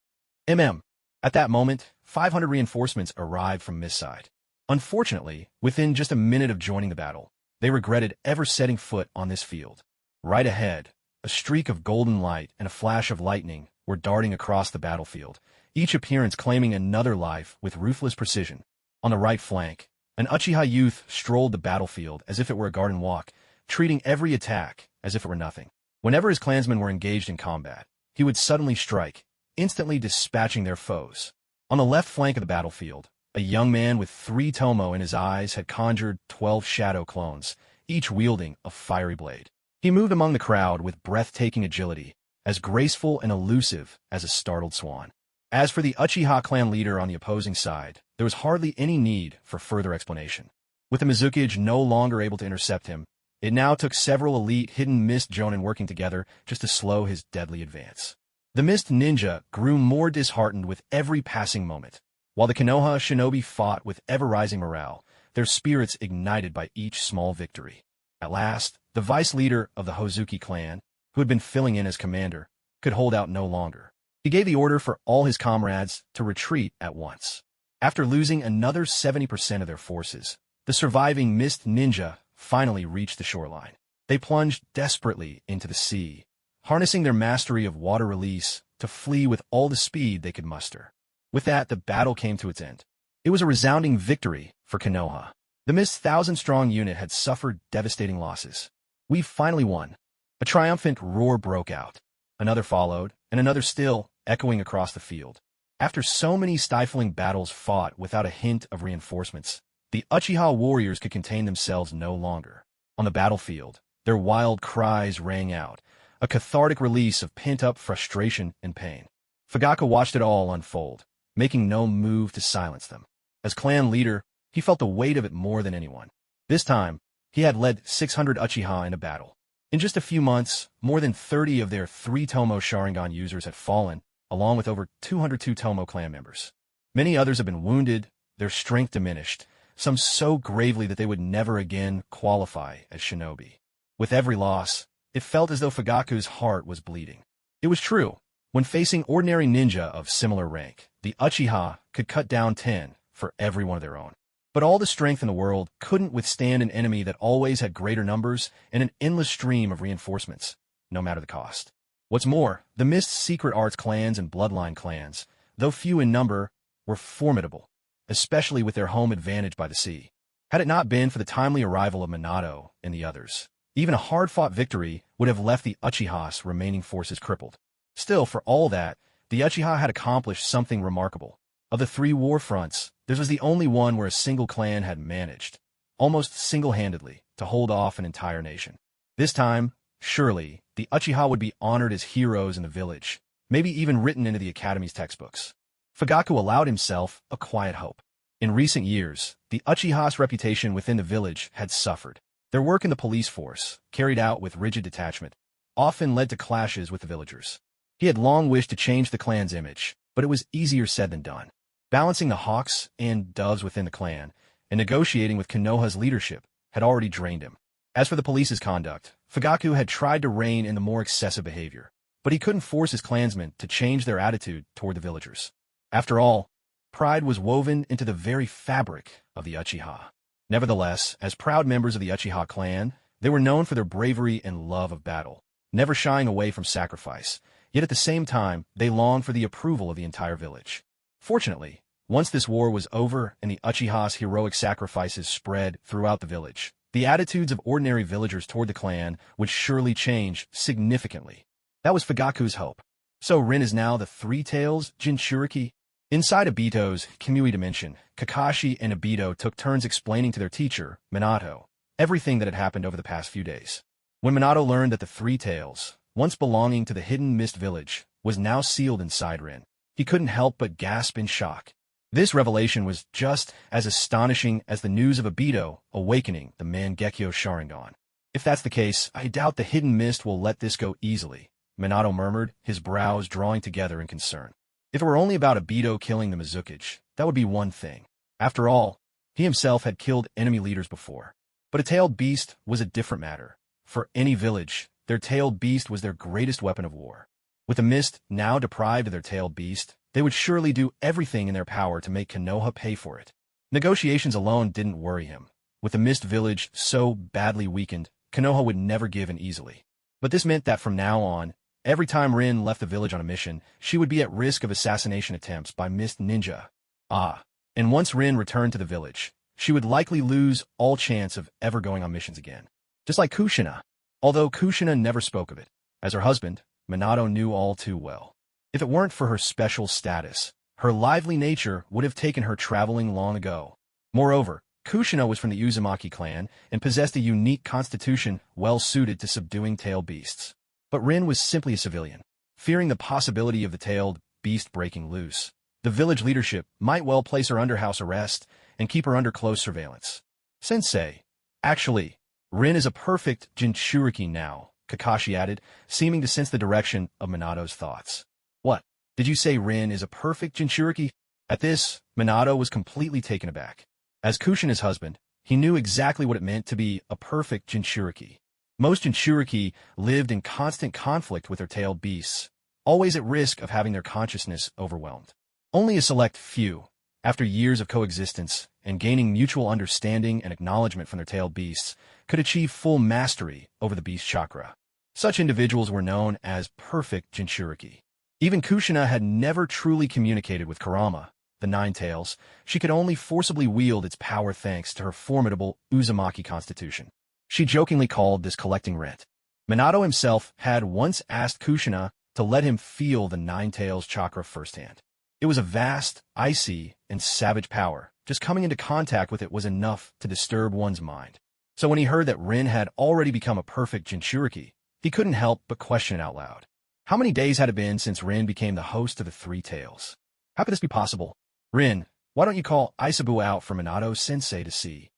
At that moment, 500 reinforcements arrived from Mist's side. Unfortunately, within just a minute of joining the battle, they regretted ever setting foot on this field. Right ahead, a streak of golden light and a flash of lightning were darting across the battlefield, each appearance claiming another life with ruthless precision. On the right flank, an Uchiha youth strolled the battlefield as if it were a garden walk, treating every attack as if it were nothing. Whenever his clansmen were engaged in combat, he would suddenly strike, instantly dispatching their foes. On the left flank of the battlefield, a young man with 3 tomo in his eyes had conjured 12 shadow clones, each wielding a fiery blade. He moved among the crowd with breathtaking agility, as graceful and elusive as a startled swan. As for the Uchiha clan leader on the opposing side, there was hardly any need for further explanation. With the Mizukage no longer able to intercept him, it now took several elite hidden mist jonin working together just to slow his deadly advance. The mist ninja grew more disheartened with every passing moment. While the Konoha shinobi fought with ever-rising morale, their spirits ignited by each small victory. At last, the vice leader of the Hozuki clan, who had been filling in as commander, could hold out no longer. He gave the order for all his comrades to retreat at once. After losing another 70% of their forces, the surviving mist ninja finally reached the shoreline. They plunged desperately into the sea, harnessing their mastery of water release to flee with all the speed they could muster. With that, the battle came to its end. It was a resounding victory for Konoha. The Mist's 1,000-strong unit had suffered devastating losses. "We finally won." A triumphant roar broke out. Another followed, and another still, echoing across the field. After so many stifling battles fought without a hint of reinforcements, the Uchiha warriors could contain themselves no longer. On the battlefield, their wild cries rang out, a cathartic release of pent-up frustration and pain. Fugaka watched it all unfold, making no move to silence them. As clan leader, he felt the weight of it more than anyone. This time, he had led 600 Uchiha in a battle. In just a few months, more than 30 of their 3-tomo Sharingan users had fallen, along with over 202 tomo clan members. Many others had been wounded, their strength diminished, some so gravely that they would never again qualify as shinobi. With every loss, it felt as though Fugaku's heart was bleeding. It was true. When facing ordinary ninja of similar rank, the Uchiha could cut down 10 for every one of their own. But all the strength in the world couldn't withstand an enemy that always had greater numbers and an endless stream of reinforcements, no matter the cost. What's more, the Mist's secret arts clans and bloodline clans, though few in number, were formidable, especially with their home advantage by the sea. Had it not been for the timely arrival of Minato and the others, even a hard-fought victory would have left the Uchiha's remaining forces crippled. Still, for all that, the Uchiha had accomplished something remarkable. Of the 3 war fronts, this was the only one where a single clan had managed, almost single-handedly, to hold off an entire nation. This time, surely, the Uchiha would be honored as heroes in the village, maybe even written into the Academy's textbooks. Fugaku allowed himself a quiet hope. In recent years, the Uchiha's reputation within the village had suffered. Their work in the police force, carried out with rigid detachment, often led to clashes with the villagers. He had long wished to change the clan's image, but it was easier said than done. Balancing the hawks and doves within the clan, and negotiating with Konoha's leadership, had already drained him. As for the police's conduct, Fugaku had tried to rein in the more excessive behavior, but he couldn't force his clansmen to change their attitude toward the villagers. After all, pride was woven into the very fabric of the Uchiha. Nevertheless, as proud members of the Uchiha clan, they were known for their bravery and love of battle, never shying away from sacrifice, yet at the same time, they longed for the approval of the entire village. Fortunately, once this war was over and the Uchiha's heroic sacrifices spread throughout the village, the attitudes of ordinary villagers toward the clan would surely change significantly. That was Fugaku's hope. So Rin is now the Three-Tails Jinchuriki? Inside Obito's Kamui dimension, Kakashi and Obito took turns explaining to their teacher, Minato, everything that had happened over the past few days. When Minato learned that the Three-Tails, once belonging to the Hidden Mist Village, was now sealed inside Rin, he couldn't help but gasp in shock. This revelation was just as astonishing as the news of Obito awakening the Mangekyo Sharingan. If that's the case, I doubt the Hidden Mist will let this go easily, Minato murmured, his brows drawing together in concern. If it were only about Obito killing the Mizukage, that would be one thing. After all, he himself had killed enemy leaders before. But a tailed beast was a different matter. For any village, their tailed beast was their greatest weapon of war. With the Mist now deprived of their tailed beast, they would surely do everything in their power to make Konoha pay for it. Negotiations alone didn't worry him. With the Mist Village so badly weakened, Konoha would never give in easily. But this meant that from now on, every time Rin left the village on a mission, she would be at risk of assassination attempts by Mist Ninja. And once Rin returned to the village, she would likely lose all chance of ever going on missions again. Just like Kushina. Although Kushina never spoke of it. As her husband, Minato knew all too well. If it weren't for her special status, her lively nature would have taken her traveling long ago. Moreover, Kushina was from the Uzumaki clan and possessed a unique constitution well-suited to subduing tailed beasts. But Rin was simply a civilian. Fearing the possibility of the tailed beast breaking loose, the village leadership might well place her under house arrest and keep her under close surveillance. Sensei, actually, Rin is a perfect Jinchuriki now, Kakashi added, seeming to sense the direction of Minato's thoughts. What? Did you say Rin is a perfect Jinchuriki? At this, Minato was completely taken aback. As Kushina's husband, he knew exactly what it meant to be a perfect Jinchuriki. Most Jinchuriki lived in constant conflict with their tailed beasts, always at risk of having their consciousness overwhelmed. Only a select few, after years of coexistence and gaining mutual understanding and acknowledgement from their tailed beasts, could achieve full mastery over the beast chakra. Such individuals were known as perfect Jinchuriki. Even Kushina had never truly communicated with Kurama, the Nine Tails. She could only forcibly wield its power thanks to her formidable Uzumaki constitution. She jokingly called this collecting rent. Minato himself had once asked Kushina to let him feel the Nine Tails chakra firsthand. It was a vast, icy, and savage power. Just coming into contact with it was enough to disturb one's mind. So when he heard that Rin had already become a perfect Jinchuriki, he couldn't help but question it out loud. How many days had it been since Rin became the host of the Three Tails? How could this be possible? Rin, why don't you call Isabu out for Minato-sensei to see?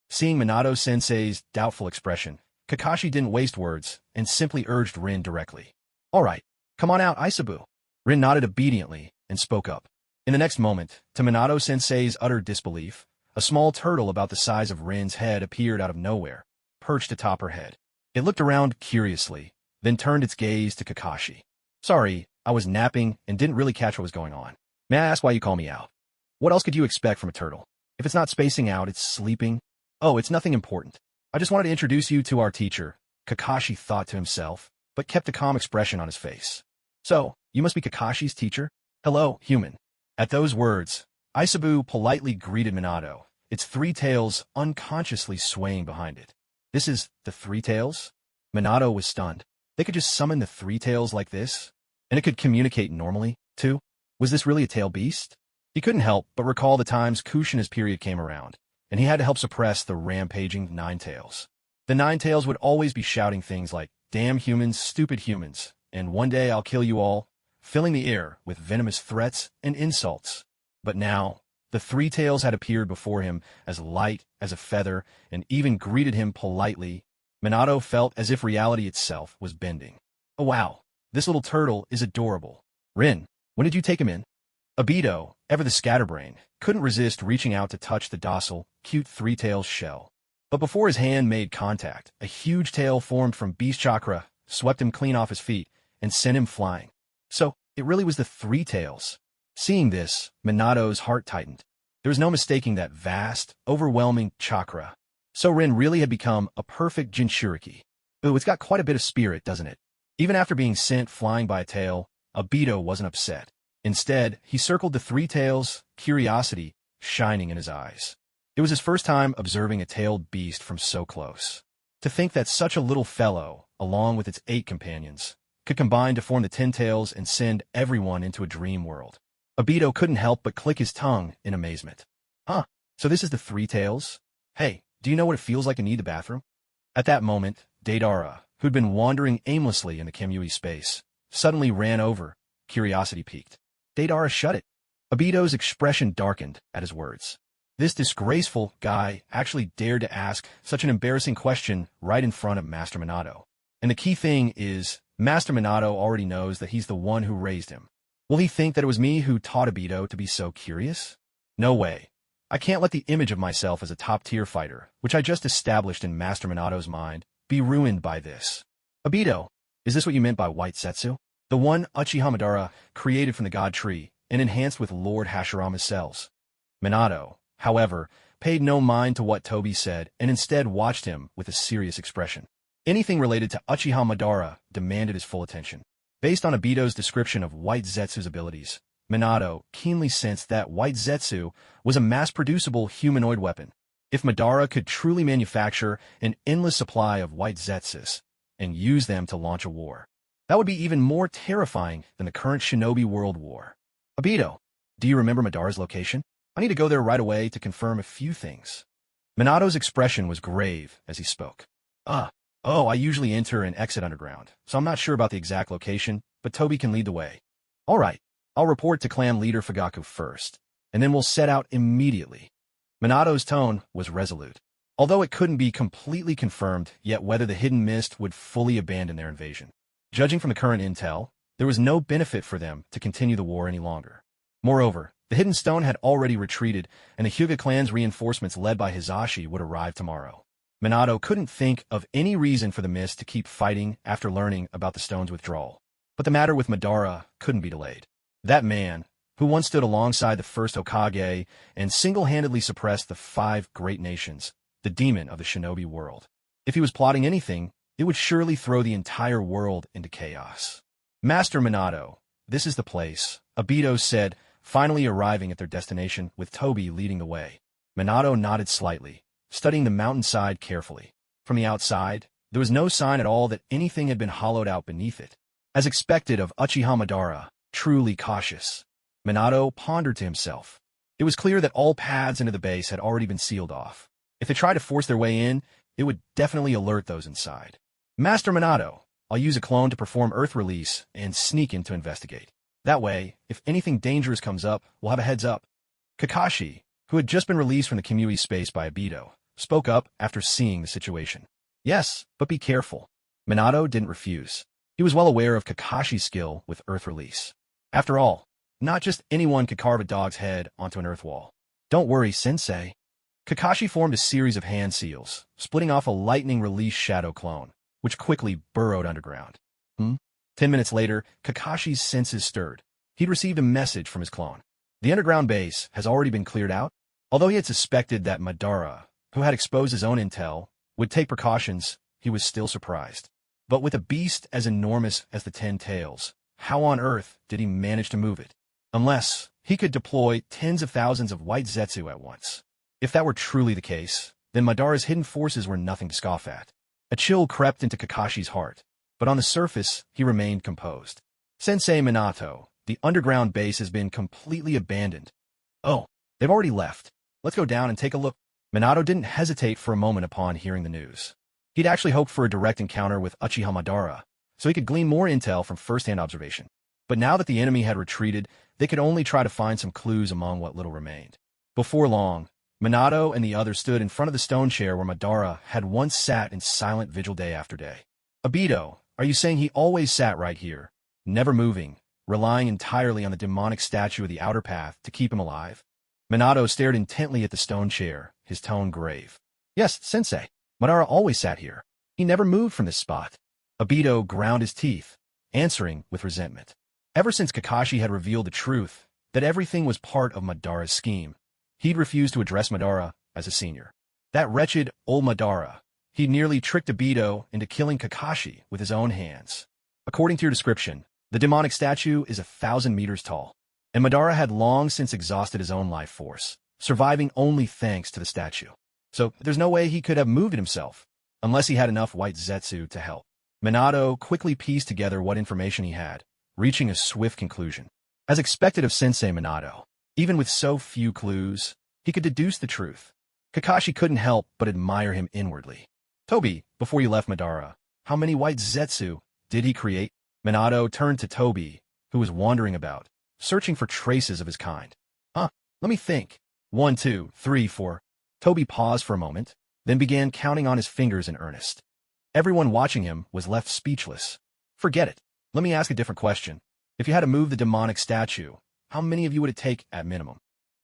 Seeing Minato-sensei's doubtful expression, Kakashi didn't waste words and simply urged Rin directly. All right, come on out, Isabu. Rin nodded obediently and spoke up. In the next moment, to Minato-sensei's utter disbelief, a small turtle about the size of Rin's head appeared out of nowhere, perched atop her head. It looked around curiously, then turned its gaze to Kakashi. Sorry, I was napping and didn't really catch what was going on. May I ask why you call me out? What else could you expect from a turtle? If it's not spacing out, it's sleeping. Oh, it's nothing important. I just wanted to introduce you to our teacher, Kakashi thought to himself, but kept a calm expression on his face. So, you must be Kakashi's teacher? Hello, human. At those words, Isabu politely greeted Minato, its three tails unconsciously swaying behind it. This is the three tails? Minato was stunned. They could just summon the three tails like this? And it could communicate normally, too? Was this really a tail beast? He couldn't help but recall the times Kushina's period came around, and he had to help suppress the rampaging Nine Tails. The Nine Tails would always be shouting things like, "Damn humans, stupid humans, and one day I'll kill you all," filling the air with venomous threats and insults. But now, the three tails had appeared before him as light as a feather and even greeted him politely. Minato felt as if reality itself was bending. Oh wow, this little turtle is adorable. Rin, when did you take him in? Obito, ever the scatterbrain, couldn't resist reaching out to touch the docile, cute three-tails shell. But before his hand made contact, a huge tail formed from beast chakra, swept him clean off his feet, and sent him flying. So, it really was the three tails. Seeing this, Minato's heart tightened. There was no mistaking that vast, overwhelming chakra. So Rin really had become a perfect Jinchuriki. Ooh, it's got quite a bit of spirit, doesn't it? Even after being sent flying by a tail, Obito wasn't upset. Instead, he circled the three tails, curiosity shining in his eyes. It was his first time observing a tailed beast from so close. To think that such a little fellow, along with its 8 companions, could combine to form the 10 tails and send everyone into a dream world. Obito couldn't help but click his tongue in amazement. Huh, so this is the three tails? Hey, do you know what it feels like to need the bathroom? At that moment, Deidara, who'd been wandering aimlessly in the Kamui space, suddenly ran over, curiosity piqued. Deidara shut it. Obito's expression darkened at his words. This disgraceful guy actually dared to ask such an embarrassing question right in front of Master Minato. And the key thing is, Master Minato already knows that he's the one who raised him. Will he think that it was me who taught Obito to be so curious? No way. I can't let the image of myself as a top-tier fighter, which I just established in Master Minato's mind, be ruined by this. Obito, is this what you meant by White Zetsu? The one Uchiha Madara created from the God Tree and enhanced with Lord Hashirama's cells. Minato, however, paid no mind to what Toby said and instead watched him with a serious expression. Anything related to Uchiha Madara demanded his full attention. Based on Obito's description of White Zetsu's abilities, Minato keenly sensed that White Zetsu was a mass-producible humanoid weapon. If Madara could truly manufacture an endless supply of White Zetsus and use them to launch a war, that would be even more terrifying than the current Shinobi World War. Obito, do you remember Madara's location? I need to go there right away to confirm a few things. Minato's expression was grave as he spoke. I usually enter and exit underground, so I'm not sure about the exact location, but Toby can lead the way. All right, I'll report to clan leader Fugaku first, and then we'll set out immediately. Minato's tone was resolute. Although it couldn't be completely confirmed yet whether the Hidden Mist would fully abandon their invasion. Judging from the current intel, there was no benefit for them to continue the war any longer. Moreover, the Hidden Stone had already retreated, and the Hyuga clan's reinforcements led by Hizashi would arrive tomorrow. Minato couldn't think of any reason for the Mist to keep fighting after learning about the stone's withdrawal. But the matter with Madara couldn't be delayed. That man, who once stood alongside the first Hokage and single-handedly suppressed the 5 great nations, the demon of the shinobi world. If he was plotting anything, it would surely throw the entire world into chaos. Master Minato, this is the place, Obito said, finally arriving at their destination with Toby leading the way. Minato nodded slightly, studying the mountainside carefully. From the outside, there was no sign at all that anything had been hollowed out beneath it. As expected of Uchiha Madara, truly cautious. Minato pondered to himself. It was clear that all paths into the base had already been sealed off. If they tried to force their way in, it would definitely alert those inside. Master Minato, I'll use a clone to perform Earth release and sneak in to investigate. That way, if anything dangerous comes up, we'll have a heads up. Kakashi, who had just been released from the Kamui space by Obito, spoke up after seeing the situation. Yes, but be careful. Minato didn't refuse. He was well aware of Kakashi's skill with Earth release. After all, not just anyone could carve a dog's head onto an Earth wall. Don't worry, Sensei. Kakashi formed a series of hand seals, splitting off a lightning release shadow clone, which quickly burrowed underground. 10 minutes later, Kakashi's senses stirred. He'd received a message from his clone. The underground base has already been cleared out. Although he had suspected that Madara, who had exposed his own intel, would take precautions, he was still surprised. But with a beast as enormous as the 10 Tails, how on earth did he manage to move it? Unless he could deploy tens of thousands of white Zetsu at once. If that were truly the case, then Madara's hidden forces were nothing to scoff at. A chill crept into Kakashi's heart, but on the surface, he remained composed. Sensei Minato, the underground base has been completely abandoned. Oh, they've already left. Let's go down and take a look. Minato didn't hesitate for a moment upon hearing the news. He'd actually hoped for a direct encounter with Uchiha Madara, so he could glean more intel from first-hand observation. But now that the enemy had retreated, they could only try to find some clues among what little remained. Before long, Minato and the others stood in front of the stone chair where Madara had once sat in silent vigil day after day. Abito, are you saying he always sat right here, never moving, relying entirely on the demonic statue of the outer path to keep him alive? Minato stared intently at the stone chair, his tone grave. Yes, sensei. Madara always sat here. He never moved from this spot. Abito ground his teeth, answering with resentment. Ever since Kakashi had revealed the truth, that everything was part of Madara's scheme, he'd refused to address Madara as a senior. That wretched old Madara, he nearly tricked Abito into killing Kakashi with his own hands. According to your description, the demonic statue is 1,000 meters tall, and Madara had long since exhausted his own life force, surviving only thanks to the statue. So there's no way he could have moved it himself, unless he had enough white Zetsu to help. Minato quickly pieced together what information he had, reaching a swift conclusion. As expected of Sensei Minato, even with so few clues, he could deduce the truth. Kakashi couldn't help but admire him inwardly. Tobi, before you left Madara, how many white Zetsu did he create? Minato turned to Tobi, who was wandering about, searching for traces of his kind. Let me think. 1, 2, 3, 4. Tobi paused for a moment, then began counting on his fingers in earnest. Everyone watching him was left speechless. Forget it. Let me ask a different question. If you had to move the demonic statue, how many of you would it take at minimum?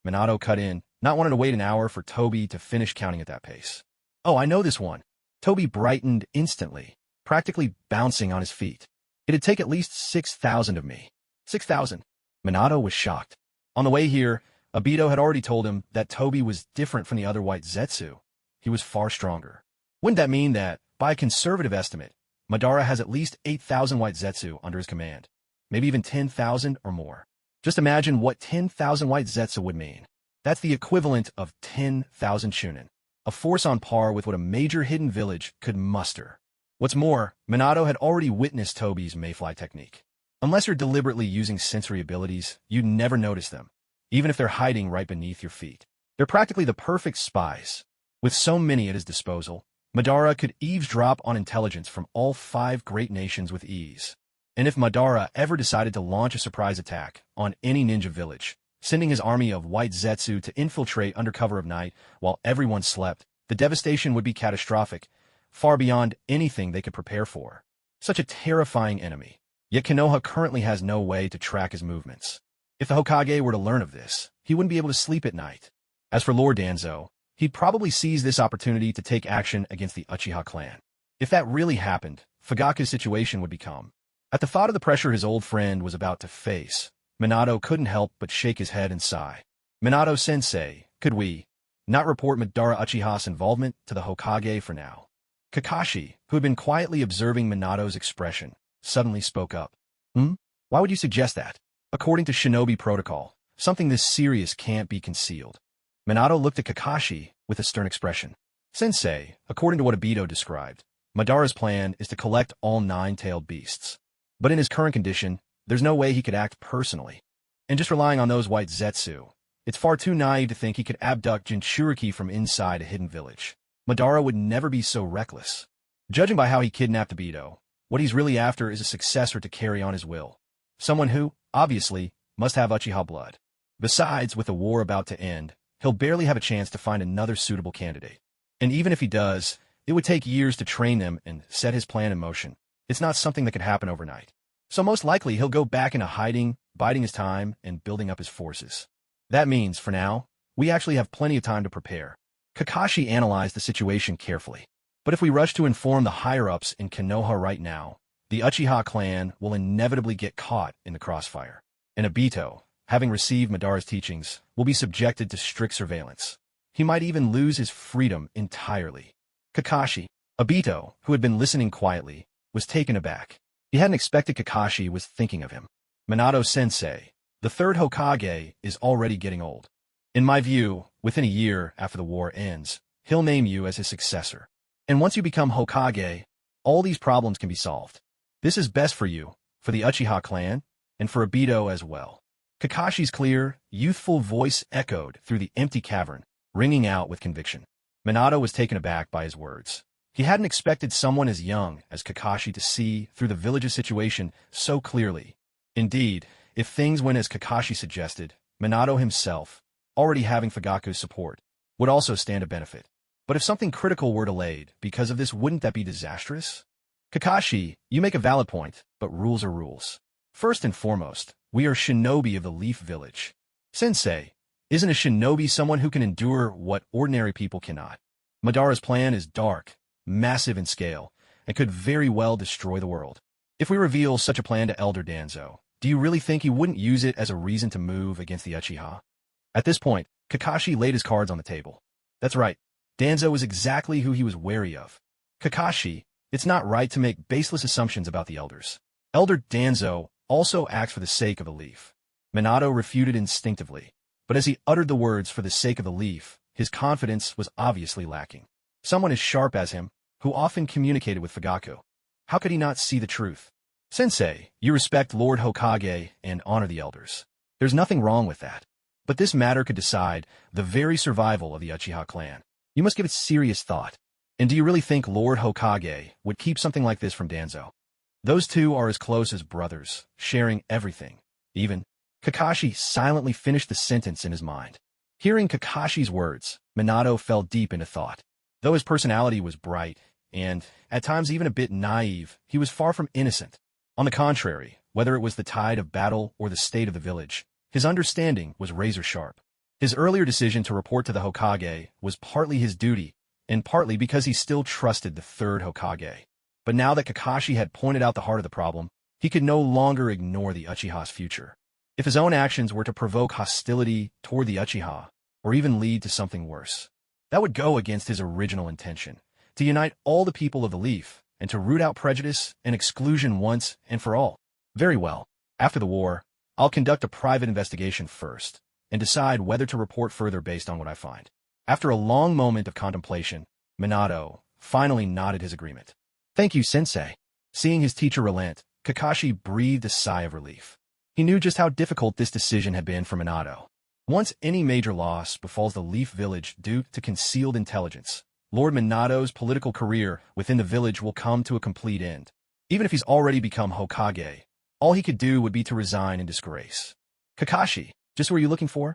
Minato cut in, not wanting to wait an hour for Tobi to finish counting at that pace. Oh, I know this one. Tobi brightened instantly, practically bouncing on his feet. It'd take at least 6,000 of me. 6,000. Minato was shocked. On the way here, Abito had already told him that Tobi was different from the other white Zetsu. He was far stronger. Wouldn't that mean that, by a conservative estimate, Madara has at least 8,000 white Zetsu under his command? Maybe even 10,000 or more. Just imagine what 10,000 white Zetsu would mean. That's the equivalent of 10,000 Chunin, a force on par with what a major hidden village could muster. What's more, Minato had already witnessed Tobi's mayfly technique. Unless you're deliberately using sensory abilities, you'd never notice them, even if they're hiding right beneath your feet. They're practically the perfect spies. With so many at his disposal, Madara could eavesdrop on intelligence from all 5 great nations with ease. And if Madara ever decided to launch a surprise attack on any ninja village, sending his army of white Zetsu to infiltrate under cover of night while everyone slept, the devastation would be catastrophic, far beyond anything they could prepare for. Such a terrifying enemy. Yet Konoha currently has no way to track his movements. If the Hokage were to learn of this, he wouldn't be able to sleep at night. As for Lord Danzo, he'd probably seize this opportunity to take action against the Uchiha clan. If that really happened, Fugaku's situation would become. At the thought of the pressure his old friend was about to face, Minato couldn't help but shake his head and sigh. Minato-sensei, could we not report Madara Uchiha's involvement to the Hokage for now? Kakashi, who had been quietly observing Minato's expression, suddenly spoke up. Why would you suggest that? According to shinobi protocol, something this serious can't be concealed. Minato looked at Kakashi with a stern expression. Sensei, according to what Abito described, Madara's plan is to collect all 9-tailed beasts. But in his current condition, there's no way he could act personally. And just relying on those white Zetsu, it's far too naive to think he could abduct Jinchuriki from inside a hidden village. Madara would never be so reckless. Judging by how he kidnapped Abito, what he's really after is a successor to carry on his will. Someone who, obviously, must have Uchiha blood. Besides, with the war about to end, he'll barely have a chance to find another suitable candidate. And even if he does, it would take years to train them and set his plan in motion. It's not something that could happen overnight. So most likely he'll go back into hiding, biding his time, and building up his forces. That means, for now, we actually have plenty of time to prepare. Kakashi analyzed the situation carefully. But if we rush to inform the higher-ups in Konoha right now, the Uchiha clan will inevitably get caught in the crossfire. And Obito, having received Madara's teachings, will be subjected to strict surveillance. He might even lose his freedom entirely. Kakashi, Obito, who had been listening quietly, was taken aback. He hadn't expected Kakashi was thinking of him. Minato-sensei, the third Hokage, is already getting old. In my view, within a year after the war ends, he'll name you as his successor. And once you become Hokage, all these problems can be solved. This is best for you, for the Uchiha clan, and for Obito as well. Kakashi's clear, youthful voice echoed through the empty cavern, ringing out with conviction. Minato was taken aback by his words. He hadn't expected someone as young as Kakashi to see through the village's situation so clearly. Indeed, if things went as Kakashi suggested, Minato himself, already having Fugaku's support, would also stand to benefit. But if something critical were delayed because of this, wouldn't that be disastrous? Kakashi, you make a valid point, but rules are rules. First and foremost, we are shinobi of the Leaf Village. Sensei, isn't a shinobi someone who can endure what ordinary people cannot? Madara's plan is dark, massive in scale, and could very well destroy the world. If we reveal such a plan to Elder Danzo, do you really think he wouldn't use it as a reason to move against the Uchiha? At this point, Kakashi laid his cards on the table. That's right, Danzo was exactly who he was wary of. Kakashi, it's not right to make baseless assumptions about the elders. Elder Danzo also acts for the sake of the leaf. Minato refuted instinctively, but as he uttered the words for the sake of the leaf, his confidence was obviously lacking. Someone as sharp as him, who often communicated with Fugaku. How could he not see the truth? Sensei, you respect Lord Hokage and honor the elders. There's nothing wrong with that. But this matter could decide the very survival of the Uchiha clan. You must give it serious thought. And do you really think Lord Hokage would keep something like this from Danzo? Those two are as close as brothers, sharing everything. Even, Kakashi silently finished the sentence in his mind. Hearing Kakashi's words, Minato fell deep into thought. Though his personality was bright, and, at times even a bit naive, he was far from innocent. On the contrary, whether it was the tide of battle or the state of the village, his understanding was razor-sharp. His earlier decision to report to the Hokage was partly his duty, and partly because he still trusted the third Hokage. But now that Kakashi had pointed out the heart of the problem, he could no longer ignore the Uchiha's future. If his own actions were to provoke hostility toward the Uchiha, or even lead to something worse, that would go against his original intention, to unite all the people of the Leaf, and to root out prejudice and exclusion once and for all. Very well. After the war, I'll conduct a private investigation first, and decide whether to report further based on what I find. After a long moment of contemplation, Minato finally nodded his agreement. Thank you, Sensei. Seeing his teacher relent, Kakashi breathed a sigh of relief. He knew just how difficult this decision had been for Minato. Once any major loss befalls the Leaf Village due to concealed intelligence, Lord Minato's political career within the village will come to a complete end. Even if he's already become Hokage, all he could do would be to resign in disgrace. Kakashi, just what are you looking for?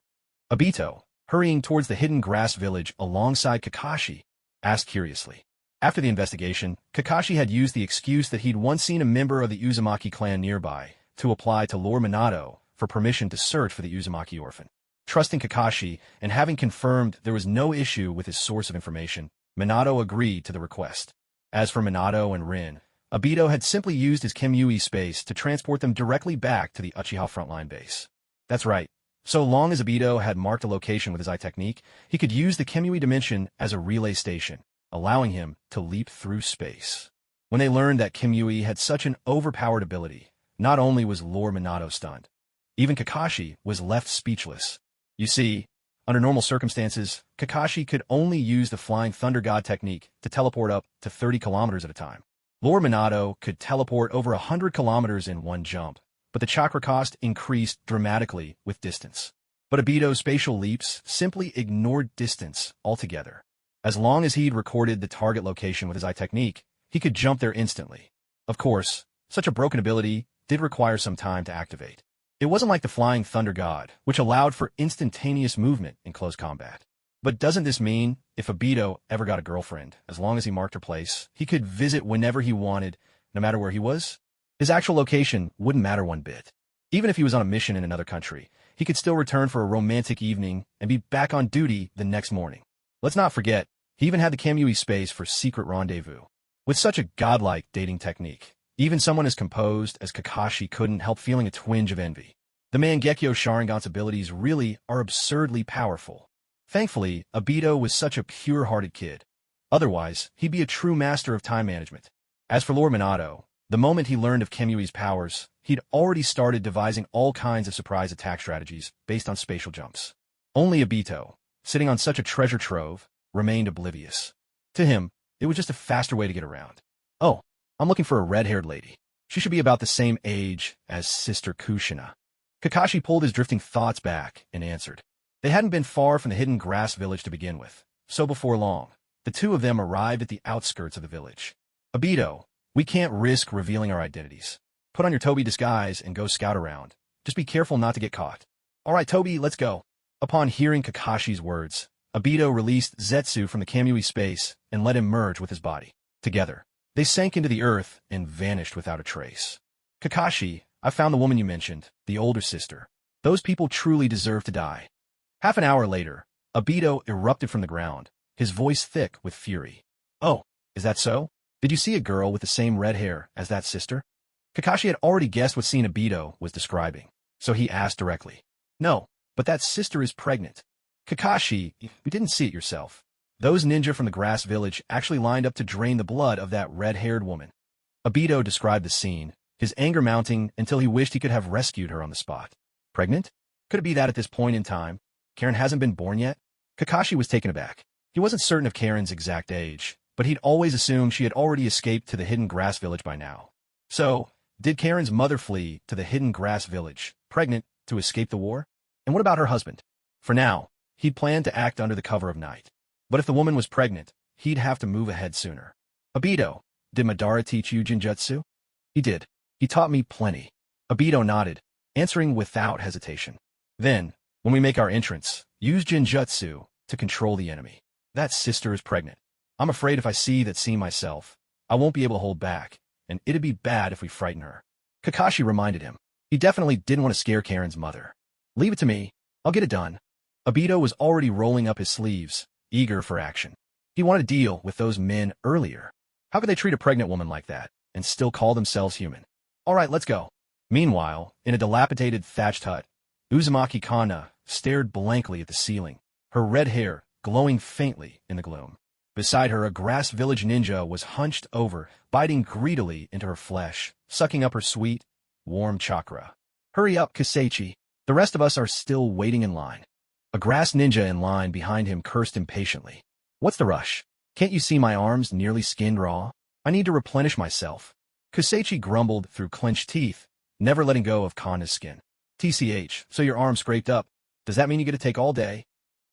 Obito, hurrying towards the hidden grass village alongside Kakashi, asked curiously. After the investigation, Kakashi had used the excuse that he'd once seen a member of the Uzumaki clan nearby to apply to Lord Minato for permission to search for the Uzumaki orphan. Trusting Kakashi and having confirmed there was no issue with his source of information, Minato agreed to the request. As for Minato and Rin, Obito had simply used his Kimui space to transport them directly back to the Uchiha frontline base. That's right. So long as Obito had marked a location with his eye technique, he could use the Kimui dimension as a relay station, allowing him to leap through space. When they learned that Kimui had such an overpowered ability, not only was Lord Minato stunned, even Kakashi was left speechless. You see, under normal circumstances, Kakashi could only use the Flying Thunder God technique to teleport up to 30 kilometers at a time. Lord Minato could teleport over 100 kilometers in one jump, but the chakra cost increased dramatically with distance. But Obito's spatial leaps simply ignored distance altogether. As long as he'd recorded the target location with his eye technique, he could jump there instantly. Of course, such a broken ability did require some time to activate. It wasn't like the Flying Thunder God, which allowed for instantaneous movement in close combat. But doesn't this mean, if Obito ever got a girlfriend, as long as he marked her place, he could visit whenever he wanted, no matter where he was? His actual location wouldn't matter one bit. Even if he was on a mission in another country, he could still return for a romantic evening and be back on duty the next morning. Let's not forget, He even had the Kamui space for secret rendezvous. With such a godlike dating technique, even someone as composed as Kakashi couldn't help feeling a twinge of envy. The Mangekyo Sharingan's abilities really are absurdly powerful. Thankfully, Obito was such a pure-hearted kid. Otherwise, he'd be a true master of time management. As for Lord Minato, the moment he learned of Kemui's powers, he'd already started devising all kinds of surprise attack strategies based on spatial jumps. Only Obito, sitting on such a treasure trove, remained oblivious. To him, it was just a faster way to get around. Oh, I'm looking for a red-haired lady. She should be about the same age as Sister Kushina. Kakashi pulled his drifting thoughts back and answered. They hadn't been far from the hidden grass village to begin with, so before long, the two of them arrived at the outskirts of the village. Obito, we can't risk revealing our identities. Put on your Toby disguise and go scout around. Just be careful not to get caught. All right, Toby, let's go. Upon hearing Kakashi's words, Obito released Zetsu from the Kamui space and let him merge with his body. Together, they sank into the earth and vanished without a trace. Kakashi, I found the woman you mentioned, the older sister. Those people truly deserve to die. Half an hour later, Obito erupted from the ground, his voice thick with fury. Oh, is that so? Did you see a girl with the same red hair as that sister? Kakashi had already guessed what scene Obito was describing, so he asked directly. No, but that sister is pregnant. Kakashi, you didn't see it yourself. Those ninja from the grass village actually lined up to drain the blood of that red-haired woman. Obito described the scene, his anger mounting until he wished he could have rescued her on the spot. Pregnant? Could it be that at this point in time, Karen hasn't been born yet? Kakashi was taken aback. He wasn't certain of Karen's exact age, but he'd always assumed she had already escaped to the hidden grass village by now. So, did Karen's mother flee to the hidden grass village, pregnant, to escape the war? And what about her husband? For now, he'd planned to act under the cover of night. But if the woman was pregnant, he'd have to move ahead sooner. Obito, did Madara teach you Jinjutsu? He did. He taught me plenty. Obito nodded, answering without hesitation. Then, when we make our entrance, use Jinjutsu to control the enemy. That sister is pregnant. I'm afraid if I see that scene myself, I won't be able to hold back, and it'd be bad if we frighten her. Kakashi reminded him. He definitely didn't want to scare Karen's mother. Leave it to me. I'll get it done. Obito was already rolling up his sleeves, eager for action. He wanted to deal with those men earlier. How could they treat a pregnant woman like that and still call themselves human? All right, let's go. Meanwhile, in a dilapidated thatched hut, Uzumaki Kana stared blankly at the ceiling, her red hair glowing faintly in the gloom. Beside her, a grass village ninja was hunched over, biting greedily into her flesh, sucking up her sweet, warm chakra. Hurry up, Kiseichi. The rest of us are still waiting in line. A grass ninja in line behind him cursed impatiently. What's the rush? Can't you see my arms nearly skinned raw? I need to replenish myself. Kiseichi grumbled through clenched teeth, never letting go of Kana's skin. TCH, so your arm scraped up. Does that mean you get to take all day?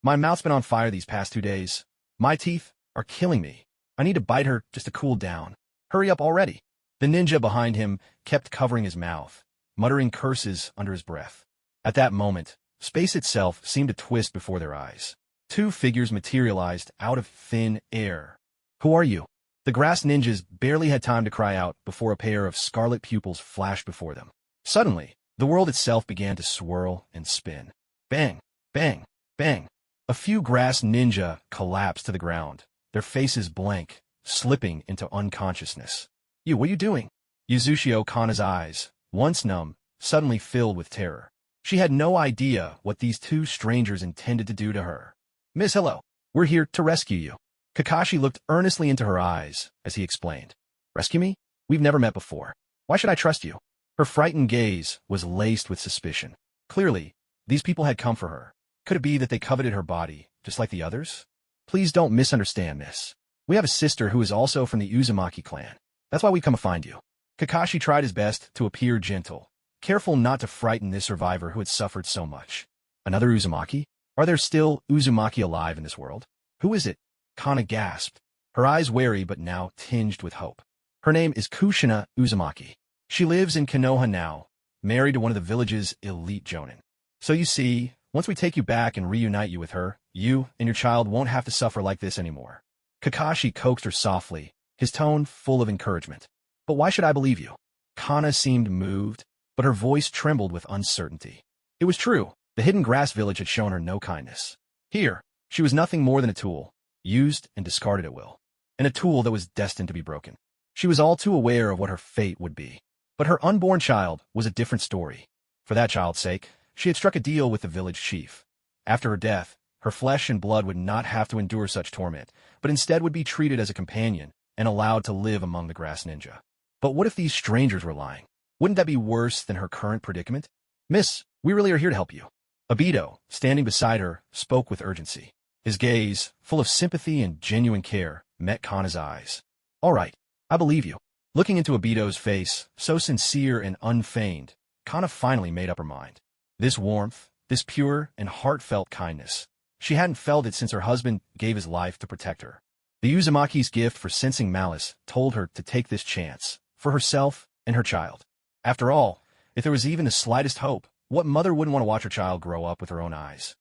My mouth's been on fire these past 2 days. My teeth are killing me. I need to bite her just to cool down. Hurry up already. The ninja behind him kept covering his mouth, muttering curses under his breath. At that moment, space itself seemed to twist before their eyes. 2 figures materialized out of thin air. Who are you? The grass ninjas barely had time to cry out before a pair of scarlet pupils flashed before them. Suddenly, the world itself began to swirl and spin. Bang, bang, bang. A few grass ninja collapsed to the ground, their faces blank, slipping into unconsciousness. What are you doing? Yuzusho Kana's eyes, once numb, suddenly filled with terror. She had no idea what these 2 strangers intended to do to her. Miss, hello. We're here to rescue you. Kakashi looked earnestly into her eyes as he explained. Rescue me? We've never met before. Why should I trust you? Her frightened gaze was laced with suspicion. Clearly, these people had come for her. Could it be that they coveted her body, just like the others? Please don't misunderstand, miss. We have a sister who is also from the Uzumaki clan. That's why we come to find you. Kakashi tried his best to appear gentle, careful not to frighten this survivor who had suffered so much. Another Uzumaki? Are there still Uzumaki alive in this world? Who is it? Kana gasped, her eyes wary but now tinged with hope. Her name is Kushina Uzumaki. She lives in Konoha now, married to one of the village's elite jonin. So you see, once we take you back and reunite you with her, you and your child won't have to suffer like this anymore. Kakashi coaxed her softly, his tone full of encouragement. But why should I believe you? Kana seemed moved, but her voice trembled with uncertainty. It was true, the hidden grass village had shown her no kindness. Here, she was nothing more than a tool, used and discarded at will, and a tool that was destined to be broken. She was all too aware of what her fate would be. But her unborn child was a different story. For that child's sake, she had struck a deal with the village chief. After her death, her flesh and blood would not have to endure such torment, but instead would be treated as a companion and allowed to live among the grass ninja. But what if these strangers were lying? Wouldn't that be worse than her current predicament? Miss, we really are here to help you. Obito, standing beside her, spoke with urgency. His gaze, full of sympathy and genuine care, met Kana's eyes. All right, I believe you. Looking into Obito's face, so sincere and unfeigned, Kana finally made up her mind. This warmth, this pure and heartfelt kindness, she hadn't felt it since her husband gave his life to protect her. The Uzumaki's gift for sensing malice told her to take this chance, for herself and her child. After all, if there was even the slightest hope, what mother wouldn't want to watch her child grow up with her own eyes?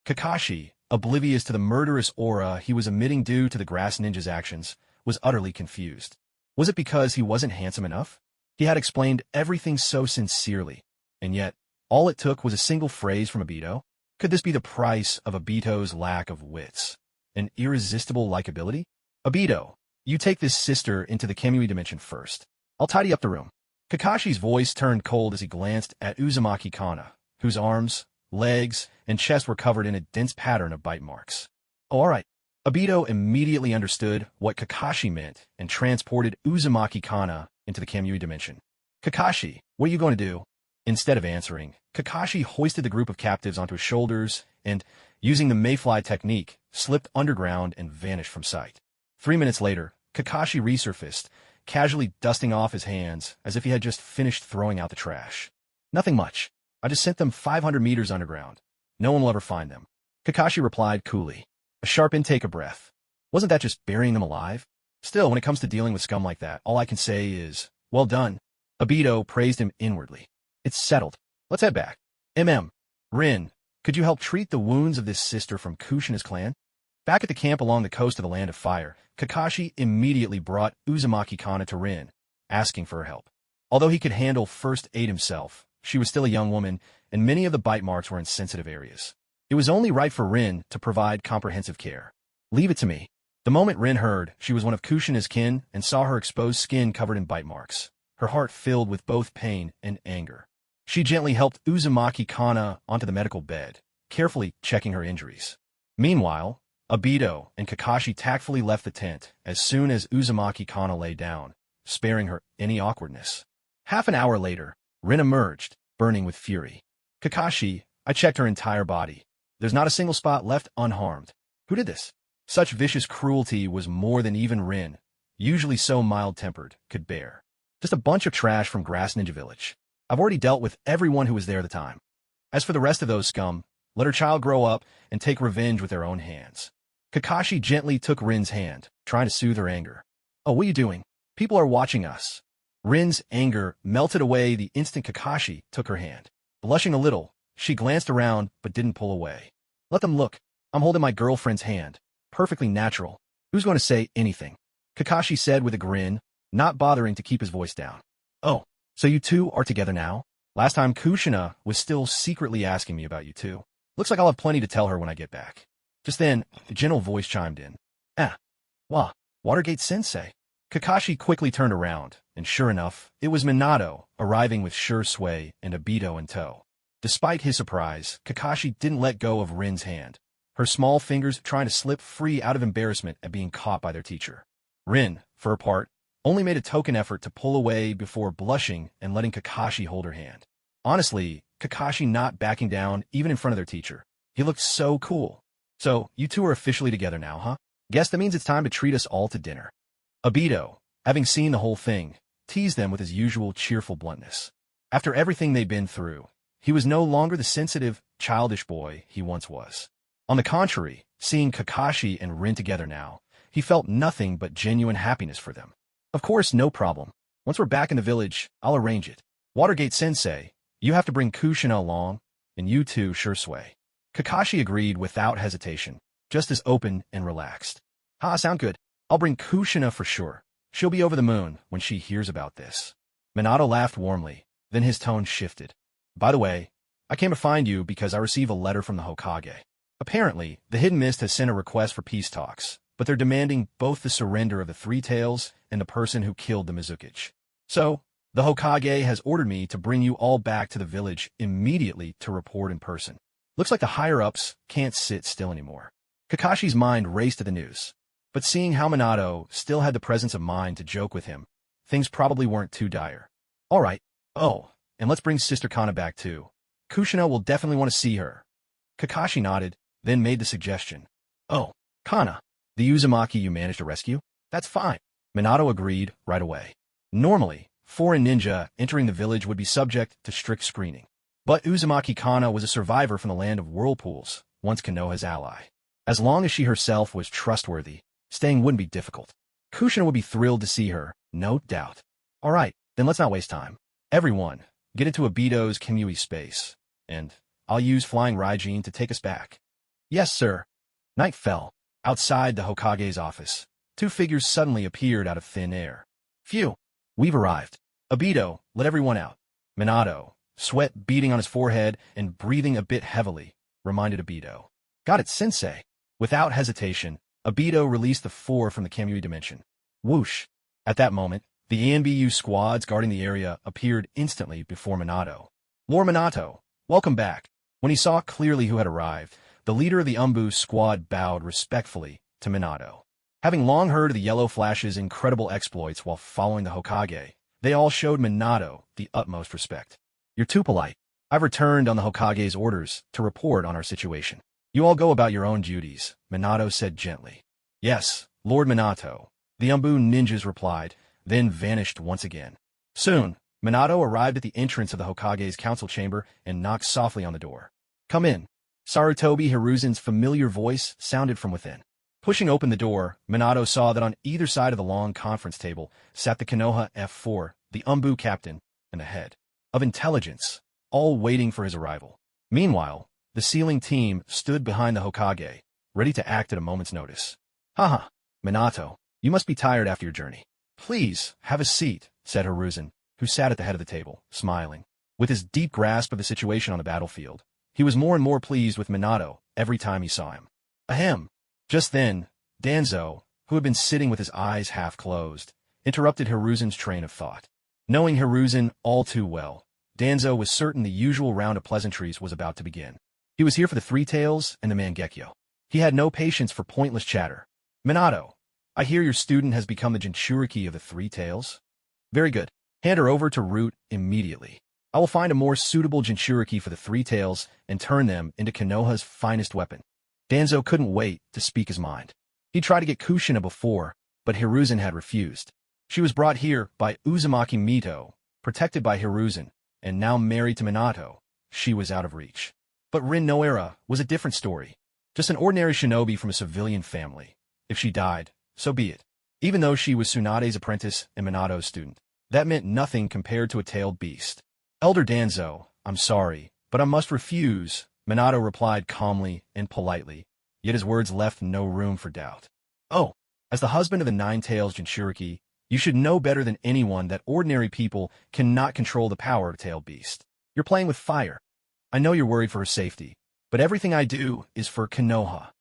Kakashi, oblivious to the murderous aura he was emitting due to the grass ninja's actions, was utterly confused. Was it because he wasn't handsome enough? He had explained everything so sincerely, and yet, all it took was a single phrase from Obito. Could this be the price of Obito's lack of wits? An irresistible likability? Obito, you take this sister into the Kamui dimension first. I'll tidy up the room. Kakashi's voice turned cold as he glanced at Uzumaki Kana, whose arms, legs, and chest were covered in a dense pattern of bite marks. Oh, all right. Obito immediately understood what Kakashi meant and transported Uzumaki Kana into the Kamui dimension. Kakashi, what are you going to do? Instead of answering, Kakashi hoisted the group of captives onto his shoulders and, using the mayfly technique, slipped underground and vanished from sight. 3 minutes later, Kakashi resurfaced, casually dusting off his hands as if he had just finished throwing out the trash. Nothing much. I just sent them 500 meters underground. No one will ever find them. Kakashi replied coolly. A sharp intake of breath. Wasn't that just burying them alive? Still, when it comes to dealing with scum like that, all I can say is, well done. Obito praised him inwardly. It's settled. Let's head back. Rin, could you help treat the wounds of this sister from Kushina's clan? Back at the camp along the coast of the Land of Fire, Kakashi immediately brought Uzumaki Kana to Rin, asking for her help. Although he could handle first aid himself, she was still a young woman, and many of the bite marks were in sensitive areas. It was only right for Rin to provide comprehensive care. Leave it to me. The moment Rin heard she was one of Kushina's kin and saw her exposed skin covered in bite marks, her heart filled with both pain and anger. She gently helped Uzumaki Kana onto the medical bed, carefully checking her injuries. Meanwhile, Obito and Kakashi tactfully left the tent as soon as Uzumaki Kana lay down, sparing her any awkwardness. Half an hour later, Rin emerged, burning with fury. Kakashi, I checked her entire body. There's not a single spot left unharmed. Who did this? Such vicious cruelty was more than even Rin, usually so mild-tempered, could bear. Just a bunch of trash from Grass Ninja Village. I've already dealt with everyone who was there at the time. As for the rest of those scum, let her child grow up and take revenge with their own hands. Kakashi gently took Rin's hand, trying to soothe her anger. Oh, what are you doing? People are watching us. Rin's anger melted away the instant Kakashi took her hand. Blushing a little, she glanced around but didn't pull away. Let them look. I'm holding my girlfriend's hand. Perfectly natural. Who's going to say anything? Kakashi said with a grin, not bothering to keep his voice down. Oh, so you two are together now? Last time Kushina was still secretly asking me about you two. Looks like I'll have plenty to tell her when I get back. Just then, a gentle voice chimed in. Watergate-sensei. Kakashi quickly turned around, and sure enough, it was Minato, arriving with Sure Sway and Obito in tow. Despite his surprise, Kakashi didn't let go of Rin's hand, her small fingers trying to slip free out of embarrassment at being caught by their teacher. Rin, for her part, only made a token effort to pull away before blushing and letting Kakashi hold her hand. Honestly, Kakashi not backing down even in front of their teacher. He looked so cool. So, you two are officially together now, huh? Guess that means it's time to treat us all to dinner. Obito, having seen the whole thing, teased them with his usual cheerful bluntness. After everything they'd been through, he was no longer the sensitive, childish boy he once was. On the contrary, seeing Kakashi and Rin together now, he felt nothing but genuine happiness for them. Of course, no problem. Once we're back in the village, I'll arrange it. Watergate-sensei, you have to bring Kushina along, and you too, Sure Sway. Kakashi agreed without hesitation, just as open and relaxed. Sound good. I'll bring Kushina for sure. She'll be over the moon when she hears about this. Minato laughed warmly, then his tone shifted. By the way, I came to find you because I received a letter from the Hokage. Apparently, the Hidden Mist has sent a request for peace talks, but they're demanding both the surrender of the Three Tails and the person who killed the Mizukichi. So, the Hokage has ordered me to bring you all back to the village immediately to report in person. Looks like the higher-ups can't sit still anymore. Kakashi's mind raced at the news, but seeing how Minato still had the presence of mind to joke with him, things probably weren't too dire. All right. Oh, and let's bring Sister Kana back too. Kushina will definitely want to see her. Kakashi nodded, then made the suggestion. Oh, Kana, the Uzumaki you managed to rescue? That's fine. Minato agreed right away. Normally, foreign ninja entering the village would be subject to strict screening. But Uzumaki Kana was a survivor from the land of whirlpools, once Konoha's ally. As long as she herself was trustworthy, staying wouldn't be difficult. Kushina would be thrilled to see her, no doubt. All right, then let's not waste time. Everyone, get into Obito's Kimui space, and I'll use Flying Raijin to take us back. Yes, sir. Night fell. Outside the Hokage's office, two figures suddenly appeared out of thin air. Phew, we've arrived. Obito, let everyone out. Minato, sweat beading on his forehead and breathing a bit heavily, reminded Obito. Got it, sensei. Without hesitation, Obito released the four from the Kamui dimension. Whoosh. At that moment, the ANBU squads guarding the area appeared instantly before Minato. Lord Minato, welcome back. When he saw clearly who had arrived, the leader of the Umbu squad bowed respectfully to Minato. Having long heard of the Yellow Flash's incredible exploits while following the Hokage, they all showed Minato the utmost respect. You're too polite. I've returned on the Hokage's orders to report on our situation. You all go about your own duties, Minato said gently. Yes, Lord Minato, the Umbu ninjas replied, then vanished once again. Soon, Minato arrived at the entrance of the Hokage's council chamber and knocked softly on the door. Come in. Sarutobi Hiruzen's familiar voice sounded from within. Pushing open the door, Minato saw that on either side of the long conference table sat the Konoha F4, the Umbu captain, and the head of intelligence, all waiting for his arrival. Meanwhile, the sealing team stood behind the Hokage, ready to act at a moment's notice. Haha, Minato, you must be tired after your journey. Please, have a seat, said Hiruzen, who sat at the head of the table, smiling. With his deep grasp of the situation on the battlefield, he was more and more pleased with Minato every time he saw him. Ahem. Just then, Danzo, who had been sitting with his eyes half closed, interrupted Hiruzen's train of thought. Knowing Hiruzen all too well, Danzo was certain the usual round of pleasantries was about to begin. He was here for the Three Tails and the Mangekyo. He had no patience for pointless chatter. Minato, I hear your student has become the Jinchuriki of the Three Tails. Very good. Hand her over to Root immediately. I will find a more suitable Jinchuriki for the Three Tails and turn them into Konoha's finest weapon. Danzo couldn't wait to speak his mind. He tried to get Kushina before, but Hiruzen had refused. She was brought here by Uzumaki Mito, protected by Hiruzen, and now married to Minato. She was out of reach. But Rin Noera was a different story. Just an ordinary shinobi from a civilian family. If she died, so be it. Even though she was Tsunade's apprentice and Minato's student, that meant nothing compared to a tailed beast. Elder Danzo, I'm sorry, but I must refuse, Minato replied calmly and politely, yet his words left no room for doubt. Oh, as the husband of the Nine Tails Jinchuriki, you should know better than anyone that ordinary people cannot control the power of a tailed beast. You're playing with fire. I know you're worried for her safety, but everything I do is for Konoha.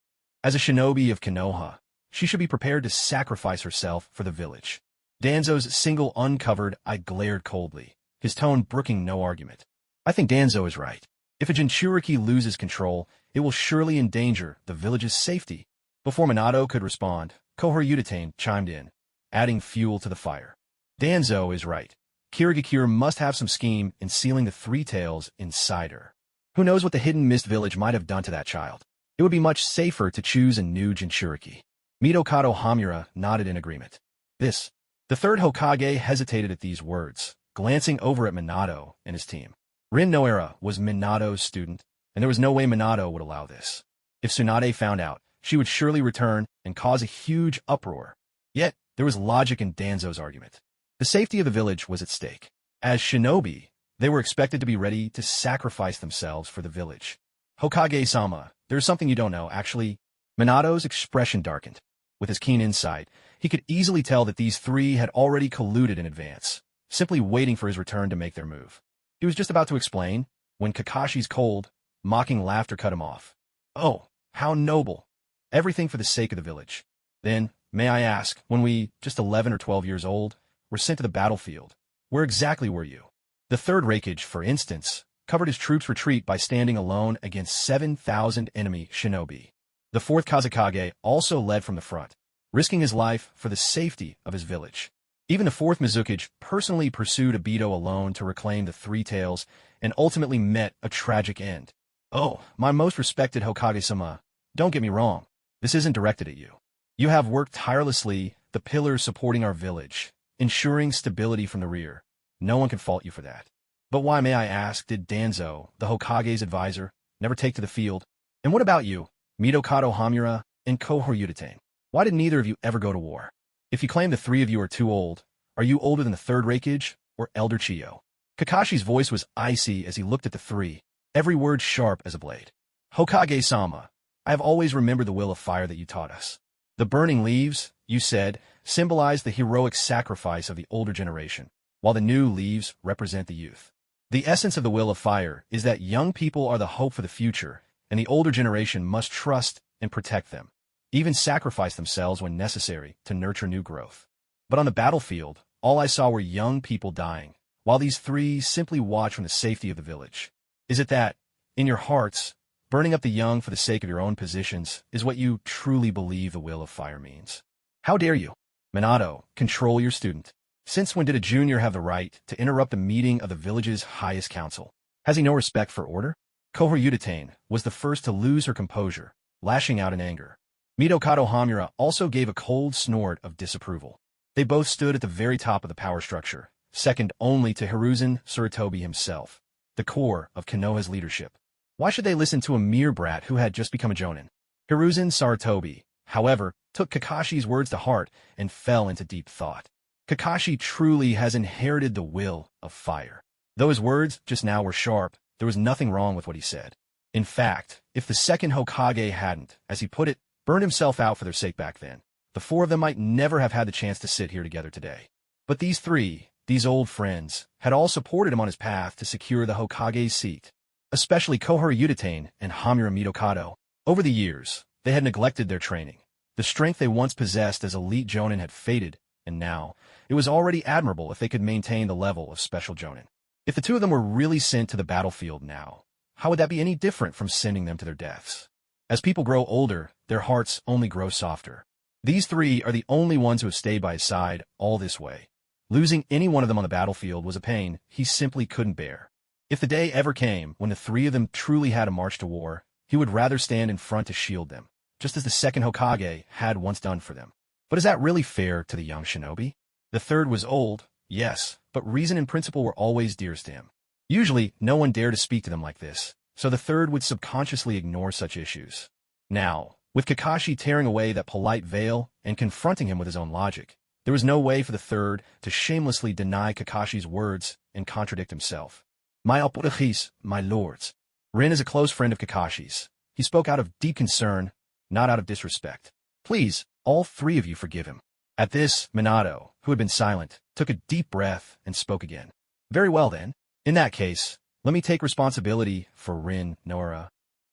As a shinobi of Konoha, she should be prepared to sacrifice herself for the village. Danzo's single uncovered eye glared coldly, his tone brooking no argument. I think Danzo is right. If a Jinchuriki loses control, it will surely endanger the village's safety. Before Minato could respond, Kohor Udatane chimed in, adding fuel to the fire. Danzo is right. Kirigakure must have some scheme in sealing the Three Tails inside her. Who knows what the hidden mist village might have done to that child? It would be much safer to choose a new Jinchuriki. Mitokado Hamura nodded in agreement. The third Hokage hesitated at these words, glancing over at Minato and his team. Rin Noera was Minato's student, and there was no way Minato would allow this. If Tsunade found out, she would surely return and cause a huge uproar. Yet, there was logic in Danzo's argument. The safety of the village was at stake. As shinobi, they were expected to be ready to sacrifice themselves for the village. Hokage-sama, there's something you don't know, actually. Minato's expression darkened. With his keen insight, he could easily tell that these three had already colluded in advance, simply waiting for his return to make their move. He was just about to explain, when Kakashi's cold, mocking laughter cut him off. Oh, how noble. Everything for the sake of the village. Then, may I ask, when we, just 11 or 12 years old, were sent to the battlefield, where exactly were you? The third Reikage, for instance, covered his troops' retreat by standing alone against 7,000 enemy shinobi. The fourth Kazekage also led from the front, risking his life for the safety of his village. Even the fourth Mizukage personally pursued Obito alone to reclaim the Three Tails and ultimately met a tragic end. Oh, my most respected Hokage-sama, don't get me wrong, this isn't directed at you. You have worked tirelessly, the pillars supporting our village, ensuring stability from the rear. No one can fault you for that. But why, may I ask, did Danzo, the Hokage's advisor, never take to the field? And what about you, Mitokado Hamura and Kohor-Udatain? Why did neither of you ever go to war? If you claim the three of you are too old, are you older than the third Reikage or Elder Chiyo? Kakashi's voice was icy as he looked at the three, every word sharp as a blade. Hokage-sama, I have always remembered the will of fire that you taught us. The burning leaves, you said, symbolize the heroic sacrifice of the older generation, while the new leaves represent the youth. The essence of the will of fire is that young people are the hope for the future, and the older generation must trust and protect them, even sacrifice themselves when necessary to nurture new growth. But on the battlefield, all I saw were young people dying, while these three simply watched from the safety of the village. Is it that, in your hearts, burning up the young for the sake of your own positions is what you truly believe the will of fire means? How dare you? Minato, control your student. Since when did a junior have the right to interrupt the meeting of the village's highest council? Has he no respect for order? Kohor-Udatain was the first to lose her composure, lashing out in anger. Mitokado Hamura also gave a cold snort of disapproval. They both stood at the very top of the power structure, second only to Hiruzen Sarutobi himself, the core of Konoha's leadership. Why should they listen to a mere brat who had just become a jonin? Hiruzen Sarutobi, however, took Kakashi's words to heart and fell into deep thought. Kakashi truly has inherited the will of fire. Though his words just now were sharp, there was nothing wrong with what he said. In fact, if the second Hokage hadn't, as he put it, burned himself out for their sake back then, the four of them might never have had the chance to sit here together today. But these three, these old friends, had all supported him on his path to secure the Hokage's seat, especially Kohor-Udatain and Hamura Mitokado. Over the years, they had neglected their training. The strength they once possessed as elite jonin had faded, and now, it was already admirable if they could maintain the level of special jonin. If the two of them were really sent to the battlefield now, how would that be any different from sending them to their deaths? As people grow older, their hearts only grow softer. These three are the only ones who have stayed by his side all this way. Losing any one of them on the battlefield was a pain he simply couldn't bear. If the day ever came when the three of them truly had to march to war, he would rather stand in front to shield them, just as the second Hokage had once done for them. But is that really fair to the young shinobi? The third was old, yes, but reason and principle were always dearest to him. Usually, no one dared to speak to them like this, so the third would subconsciously ignore such issues. Now, with Kakashi tearing away that polite veil and confronting him with his own logic, there was no way for the third to shamelessly deny Kakashi's words and contradict himself. My apologies, my lords. Rin is a close friend of Kakashi's. He spoke out of deep concern, not out of disrespect. Please, all three of you forgive him. At this, Minato, who had been silent, took a deep breath and spoke again. Very well then. In that case, let me take responsibility for Rin Nora.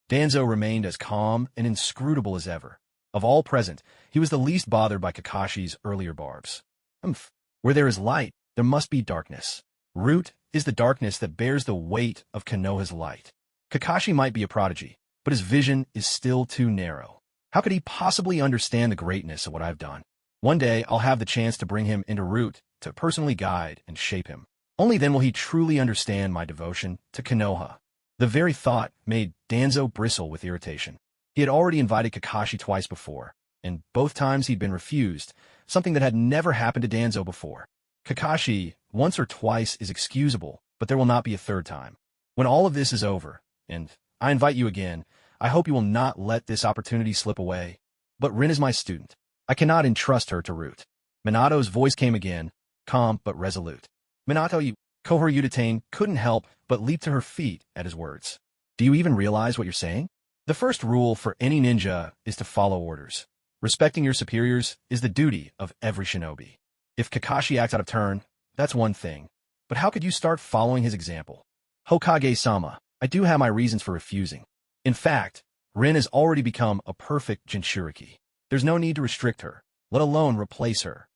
Danzo remained as calm and inscrutable as ever. Of all present, he was the least bothered by Kakashi's earlier barbs. Where there is light, there must be darkness. Root is the darkness that bears the weight of Konoha's light. Kakashi might be a prodigy, but his vision is still too narrow. How could he possibly understand the greatness of what I've done? One day, I'll have the chance to bring him into Root to personally guide and shape him. Only then will he truly understand my devotion to Konoha. The very thought made Danzo bristle with irritation. He had already invited Kakashi twice before, and both times he'd been refused, something that had never happened to Danzo before. Kakashi, once or twice, is excusable, but there will not be a third time. When all of this is over, and I invite you again, I hope you will not let this opportunity slip away. But Rin is my student. I cannot entrust her to Root. Minato's voice came again, calm but resolute. Minato, you... Kohor-Udatain couldn't help but leap to her feet at his words. Do you even realize what you're saying? The first rule for any ninja is to follow orders. Respecting your superiors is the duty of every shinobi. If Kakashi acts out of turn, that's one thing. But how could you start following his example? Hokage-sama, I do have my reasons for refusing. In fact, Rin has already become a perfect Jinchuriki. There's no need to restrict her, let alone replace her.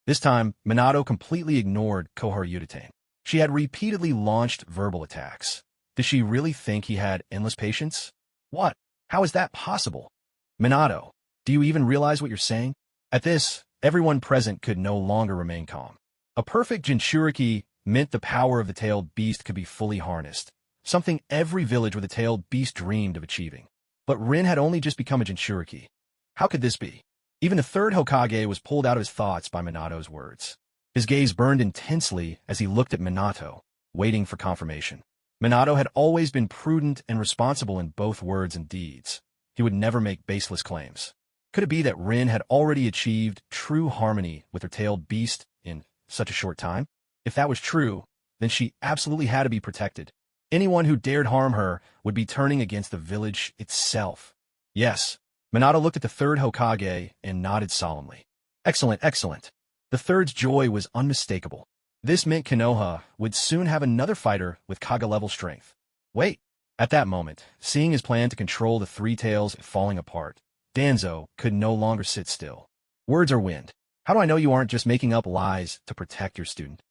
This time, Minato completely ignored Koharu Yutane. She had repeatedly launched verbal attacks. Did she really think he had endless patience? What? How is that possible? Minato, do you even realize what you're saying? At this, everyone present could no longer remain calm. A perfect Jinchuriki meant the power of the tailed beast could be fully harnessed, something every village with a tailed beast dreamed of achieving. But Rin had only just become a Jinchuriki. How could this be? Even the third Hokage was pulled out of his thoughts by Minato's words. His gaze burned intensely as he looked at Minato, waiting for confirmation. Minato had always been prudent and responsible in both words and deeds. He would never make baseless claims. Could it be that Rin had already achieved true harmony with her tailed beast in such a short time? If that was true, then she absolutely had to be protected. Anyone who dared harm her would be turning against the village itself. Yes, Minato looked at the third Hokage and nodded solemnly. Excellent, excellent. The third's joy was unmistakable. This meant Konoha would soon have another fighter with Kaga-level strength. Wait. At that moment, seeing his plan to control the three tails falling apart, Danzo could no longer sit still. Words are wind. How do I know you aren't just making up lies to protect your student?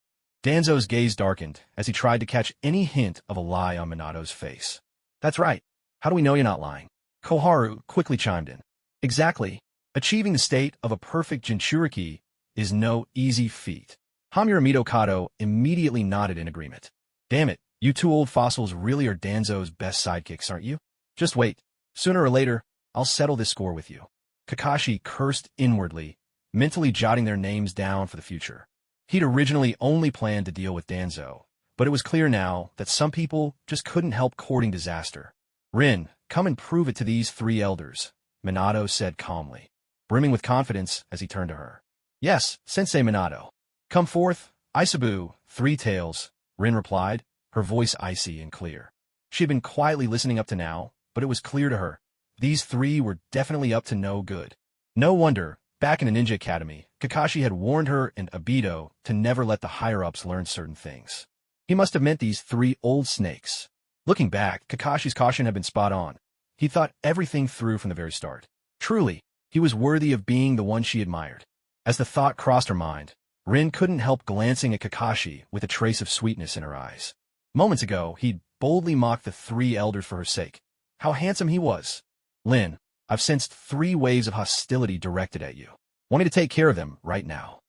Danzo's gaze darkened as he tried to catch any hint of a lie on Minato's face. That's right. How do we know you're not lying? Koharu quickly chimed in. Exactly. Achieving the state of a perfect Jinchuriki is no easy feat. Hamura Mitokado immediately nodded in agreement. Damn it, you two old fossils really are Danzo's best sidekicks, aren't you? Just wait. Sooner or later, I'll settle this score with you. Kakashi cursed inwardly, mentally jotting their names down for the future. He'd originally only planned to deal with Danzo, but it was clear now that some people just couldn't help courting disaster. Rin, come and prove it to these three elders, Minato said calmly, brimming with confidence as he turned to her. Yes, Sensei Minato. Come forth, Isabu, Three Tails, Rin replied, her voice icy and clear. She had been quietly listening up to now, but it was clear to her. These three were definitely up to no good. No wonder, back in the Ninja Academy, Kakashi had warned her and Obito to never let the higher-ups learn certain things. He must have meant these three old snakes. Looking back, Kakashi's caution had been spot on. He thought everything through from the very start. Truly, he was worthy of being the one she admired. As the thought crossed her mind, Rin couldn't help glancing at Kakashi with a trace of sweetness in her eyes. Moments ago, he'd boldly mocked the three elders for her sake. How handsome he was. Lin, I've sensed 3 waves of hostility directed at you. Want me to take care of them right now?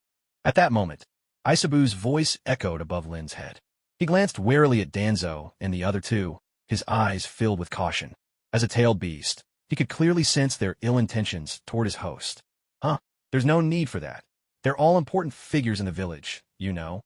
At that moment, Isabu's voice echoed above Lin's head. He glanced warily at Danzo and the other two, his eyes filled with caution. As a tailed beast, he could clearly sense their ill intentions toward his host. There's no need for that. They're all important figures in the village, you know.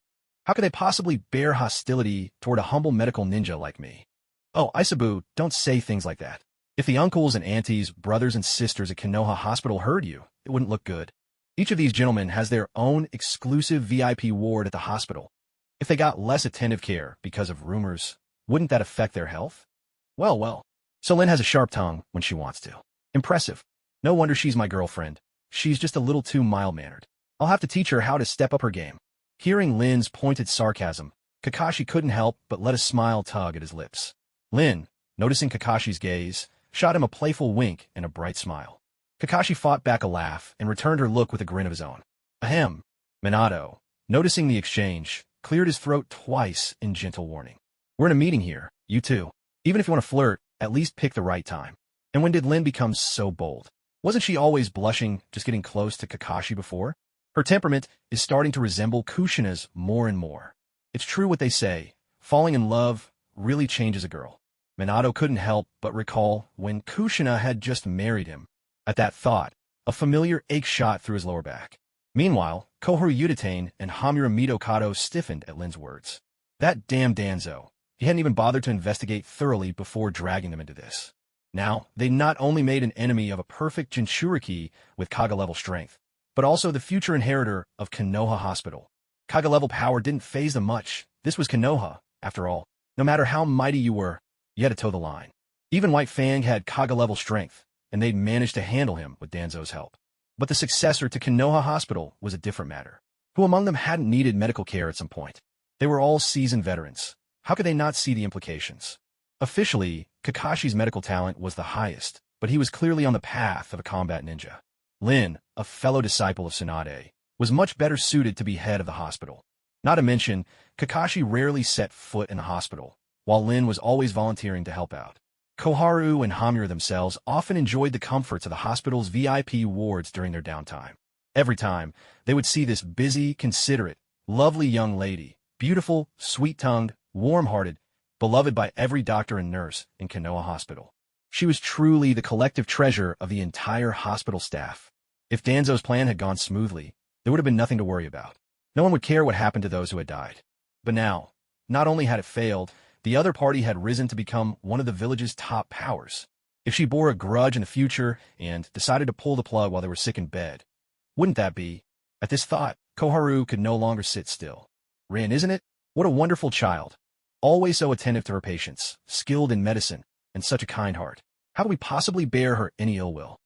How could they possibly bear hostility toward a humble medical ninja like me? Oh, Isabu, don't say things like that. If the uncles and aunties, brothers and sisters at Konoha Hospital heard you, it wouldn't look good. Each of these gentlemen has their own exclusive VIP ward at the hospital. If they got less attentive care because of rumors, wouldn't that affect their health? Well. So Lin has a sharp tongue when she wants to. Impressive. No wonder she's my girlfriend. She's just a little too mild-mannered. I'll have to teach her how to step up her game. Hearing Lin's pointed sarcasm, Kakashi couldn't help but let a smile tug at his lips. Lin, noticing Kakashi's gaze, shot him a playful wink and a bright smile. Kakashi fought back a laugh and returned her look with a grin of his own. Ahem. Minato, noticing the exchange, cleared his throat twice in gentle warning. We're in a meeting here, you two. Even if you want to flirt, at least pick the right time. And when did Lin become so bold? Wasn't she always blushing just getting close to Kakashi before? Her temperament is starting to resemble Kushina's more and more. It's true what they say, falling in love really changes a girl. Minato couldn't help but recall when Kushina had just married him. At that thought, a familiar ache shot through his lower back. Meanwhile, Koharu Yutane and Hamura Mitokado stiffened at Lin's words. That damn Danzo. He hadn't even bothered to investigate thoroughly before dragging them into this. Now, they not only made an enemy of a perfect Jinchuriki with Kaga-level strength, but also the future inheritor of Konoha Hospital. Kaga-level power didn't faze them much. This was Konoha, after all. No matter how mighty you were, you had to toe the line. Even White Fang had Kaga-level strength, and they'd managed to handle him with Danzo's help. But the successor to Konoha Hospital was a different matter. Who among them hadn't needed medical care at some point? They were all seasoned veterans. How could they not see the implications? Officially, Kakashi's medical talent was the highest, but he was clearly on the path of a combat ninja. Lin, a fellow disciple of Tsunade, was much better suited to be head of the hospital. Not to mention, Kakashi rarely set foot in the hospital, while Lin was always volunteering to help out. Koharu and Hamura themselves often enjoyed the comforts of the hospital's VIP wards during their downtime. Every time, they would see this busy, considerate, lovely young lady, beautiful, sweet-tongued, warm-hearted, beloved by every doctor and nurse in Konoha Hospital. She was truly the collective treasure of the entire hospital staff. If Danzo's plan had gone smoothly, there would have been nothing to worry about. No one would care what happened to those who had died. But now, not only had it failed, the other party had risen to become one of the village's top powers. If she bore a grudge in the future and decided to pull the plug while they were sick in bed, wouldn't that be? At this thought, Koharu could no longer sit still. Rin, isn't it? What a wonderful child. Always so attentive to her patients, skilled in medicine, and such a kind heart. How could we possibly bear her any ill will?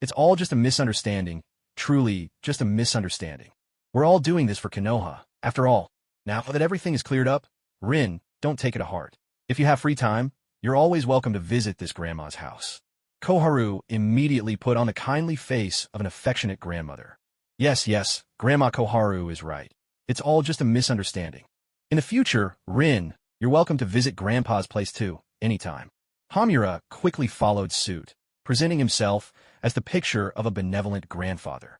It's all just a misunderstanding, truly just a misunderstanding. We're all doing this for Konoha, after all. Now that everything is cleared up, Rin, don't take it to heart. If you have free time, you're always welcome to visit this grandma's house. Koharu immediately put on the kindly face of an affectionate grandmother. Yes, Grandma Koharu is right. It's all just a misunderstanding. In the future, Rin, you're welcome to visit Grandpa's place too, anytime. Hamura quickly followed suit, presenting himself as the picture of a benevolent grandfather.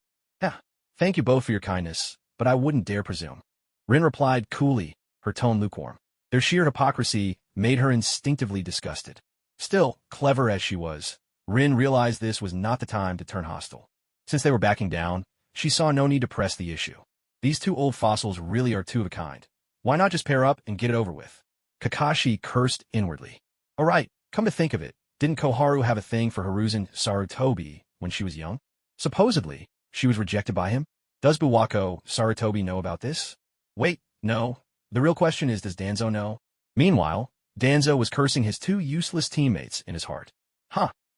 Thank you both for your kindness, but I wouldn't dare presume. Rin replied coolly, her tone lukewarm. Their sheer hypocrisy made her instinctively disgusted. Still, clever as she was, Rin realized this was not the time to turn hostile. Since they were backing down, she saw no need to press the issue. These two old fossils really are two of a kind. Why not just pair up and get it over with? Kakashi cursed inwardly. Alright, come to think of it, didn't Koharu have a thing for Hiruzen Sarutobi when she was young? Supposedly, she was rejected by him? Does Buwako Sarutobi know about this? Wait, no. The real question is, does Danzo know? Meanwhile, Danzo was cursing his two useless teammates in his heart.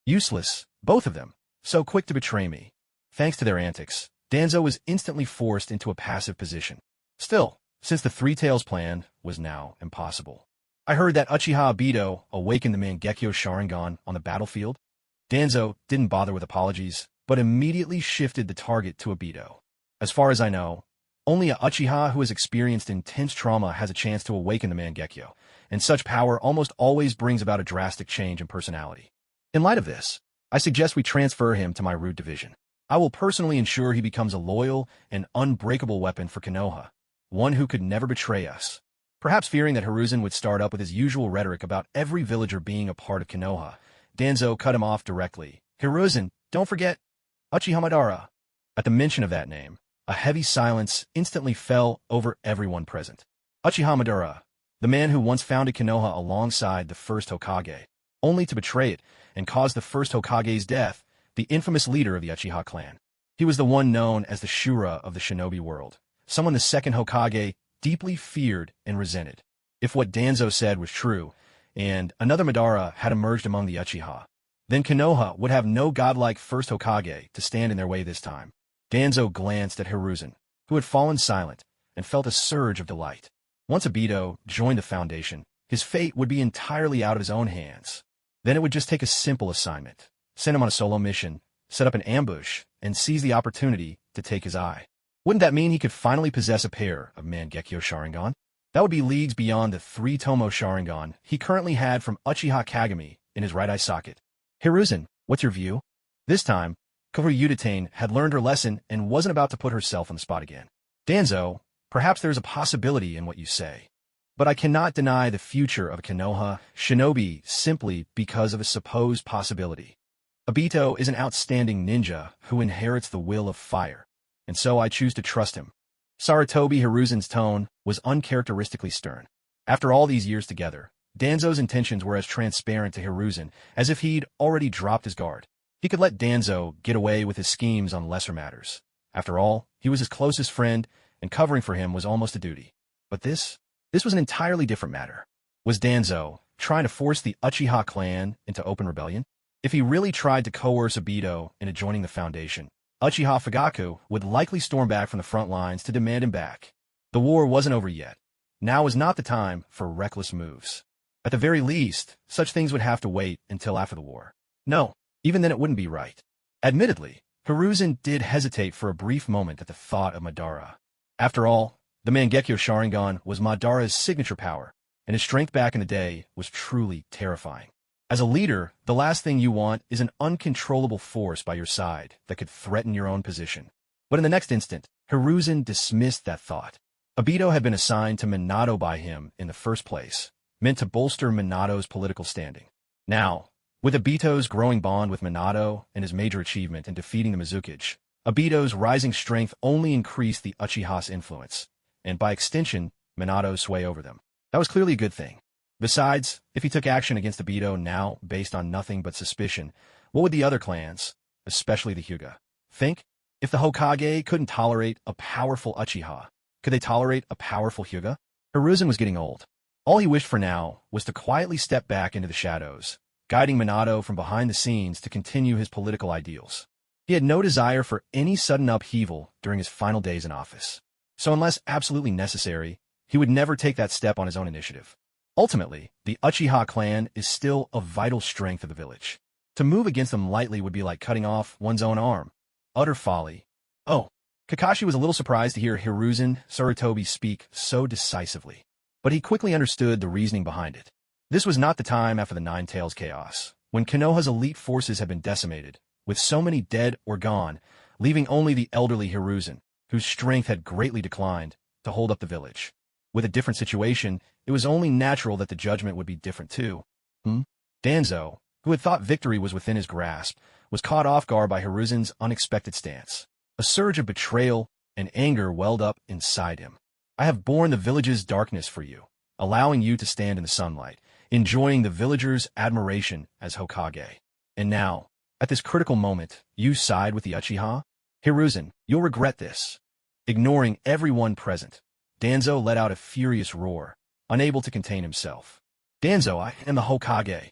Useless, both of them, so quick to betray me. Thanks to their antics, Danzo was instantly forced into a passive position. Still, since the Three Tails plan was now impossible. I heard that Uchiha Obito awakened the Mangekyo Sharingan on the battlefield. Danzo didn't bother with apologies, but immediately shifted the target to Obito. As far as I know, only a Uchiha who has experienced intense trauma has a chance to awaken the Mangekyo, and such power almost always brings about a drastic change in personality. In light of this, I suggest we transfer him to my Root Division. I will personally ensure he becomes a loyal and unbreakable weapon for Konoha, one who could never betray us. Perhaps fearing that Hiruzen would start up with his usual rhetoric about every villager being a part of Konoha, Danzo cut him off directly. Hiruzen, don't forget Uchiha Madara. At the mention of that name, a heavy silence instantly fell over everyone present. Uchiha Madara, the man who once founded Konoha alongside the first Hokage, only to betray it and cause the first Hokage's death, the infamous leader of the Uchiha clan. He was the one known as the Shura of the shinobi world, someone the second Hokage deeply feared and resented. If what Danzo said was true, and another Madara had emerged among the Uchiha, then Konoha would have no godlike first Hokage to stand in their way this time. Danzo glanced at Hiruzen, who had fallen silent, and felt a surge of delight. Once Obito joined the Foundation, his fate would be entirely out of his own hands. Then it would just take a simple assignment. Send him on a solo mission, set up an ambush, and seize the opportunity to take his eye. Wouldn't that mean he could finally possess a pair of Mangekyo Sharingan? That would be leagues beyond the 3-Tomo Sharingan he currently had from Uchiha Kagami in his right eye socket. Hiruzen, what's your view? This time, Koryudatane had learned her lesson and wasn't about to put herself on the spot again. Danzo, perhaps there's a possibility in what you say. But I cannot deny the future of Konoha shinobi simply because of a supposed possibility. Obito is an outstanding ninja who inherits the will of fire, and so I choose to trust him. Sarutobi Hiruzen's tone was uncharacteristically stern. After all these years together, Danzo's intentions were as transparent to Hiruzen as if he'd already dropped his guard. He could let Danzo get away with his schemes on lesser matters. After all, he was his closest friend, and covering for him was almost a duty. But this was an entirely different matter. Was Danzo trying to force the Uchiha clan into open rebellion? If he really tried to coerce Obito into joining the Foundation, Uchiha Fugaku would likely storm back from the front lines to demand him back. The war wasn't over yet. Now was not the time for reckless moves. At the very least, such things would have to wait until after the war. No, even then it wouldn't be right. Admittedly, Hiruzen did hesitate for a brief moment at the thought of Madara. After all, the Mangekyo Sharingan was Madara's signature power, and his strength back in the day was truly terrifying. As a leader, the last thing you want is an uncontrollable force by your side that could threaten your own position. But in the next instant, Hiruzen dismissed that thought. Obito had been assigned to Minato by him in the first place, meant to bolster Minato's political standing. Now, with Obito's growing bond with Minato and his major achievement in defeating the Mizukage, Obito's rising strength only increased the Uchiha's influence, and by extension, Minato's sway over them. That was clearly a good thing. Besides, if he took action against Obito now based on nothing but suspicion, what would the other clans, especially the Hyuga, think? If the Hokage couldn't tolerate a powerful Uchiha, could they tolerate a powerful Hyuga? Hiruzen was getting old. All he wished for now was to quietly step back into the shadows, guiding Minato from behind the scenes to continue his political ideals. He had no desire for any sudden upheaval during his final days in office. So unless absolutely necessary, he would never take that step on his own initiative. Ultimately, the Uchiha clan is still a vital strength of the village. To move against them lightly would be like cutting off one's own arm. Utter folly. Oh, Kakashi was a little surprised to hear Hiruzen Sarutobi speak so decisively, but he quickly understood the reasoning behind it. This was not the time after the Nine Tails chaos, when Konoha's elite forces had been decimated, with so many dead or gone, leaving only the elderly Hiruzen, whose strength had greatly declined, to hold up the village. With a different situation, it was only natural that the judgment would be different too. Danzo, who had thought victory was within his grasp, was caught off guard by Hiruzen's unexpected stance. A surge of betrayal and anger welled up inside him. I have borne the village's darkness for you, allowing you to stand in the sunlight, enjoying the villagers' admiration as Hokage. And now, at this critical moment, you side with the Uchiha? Hiruzen, you'll regret this. Ignoring everyone present, Danzo let out a furious roar, unable to contain himself. Danzo, I am the Hokage.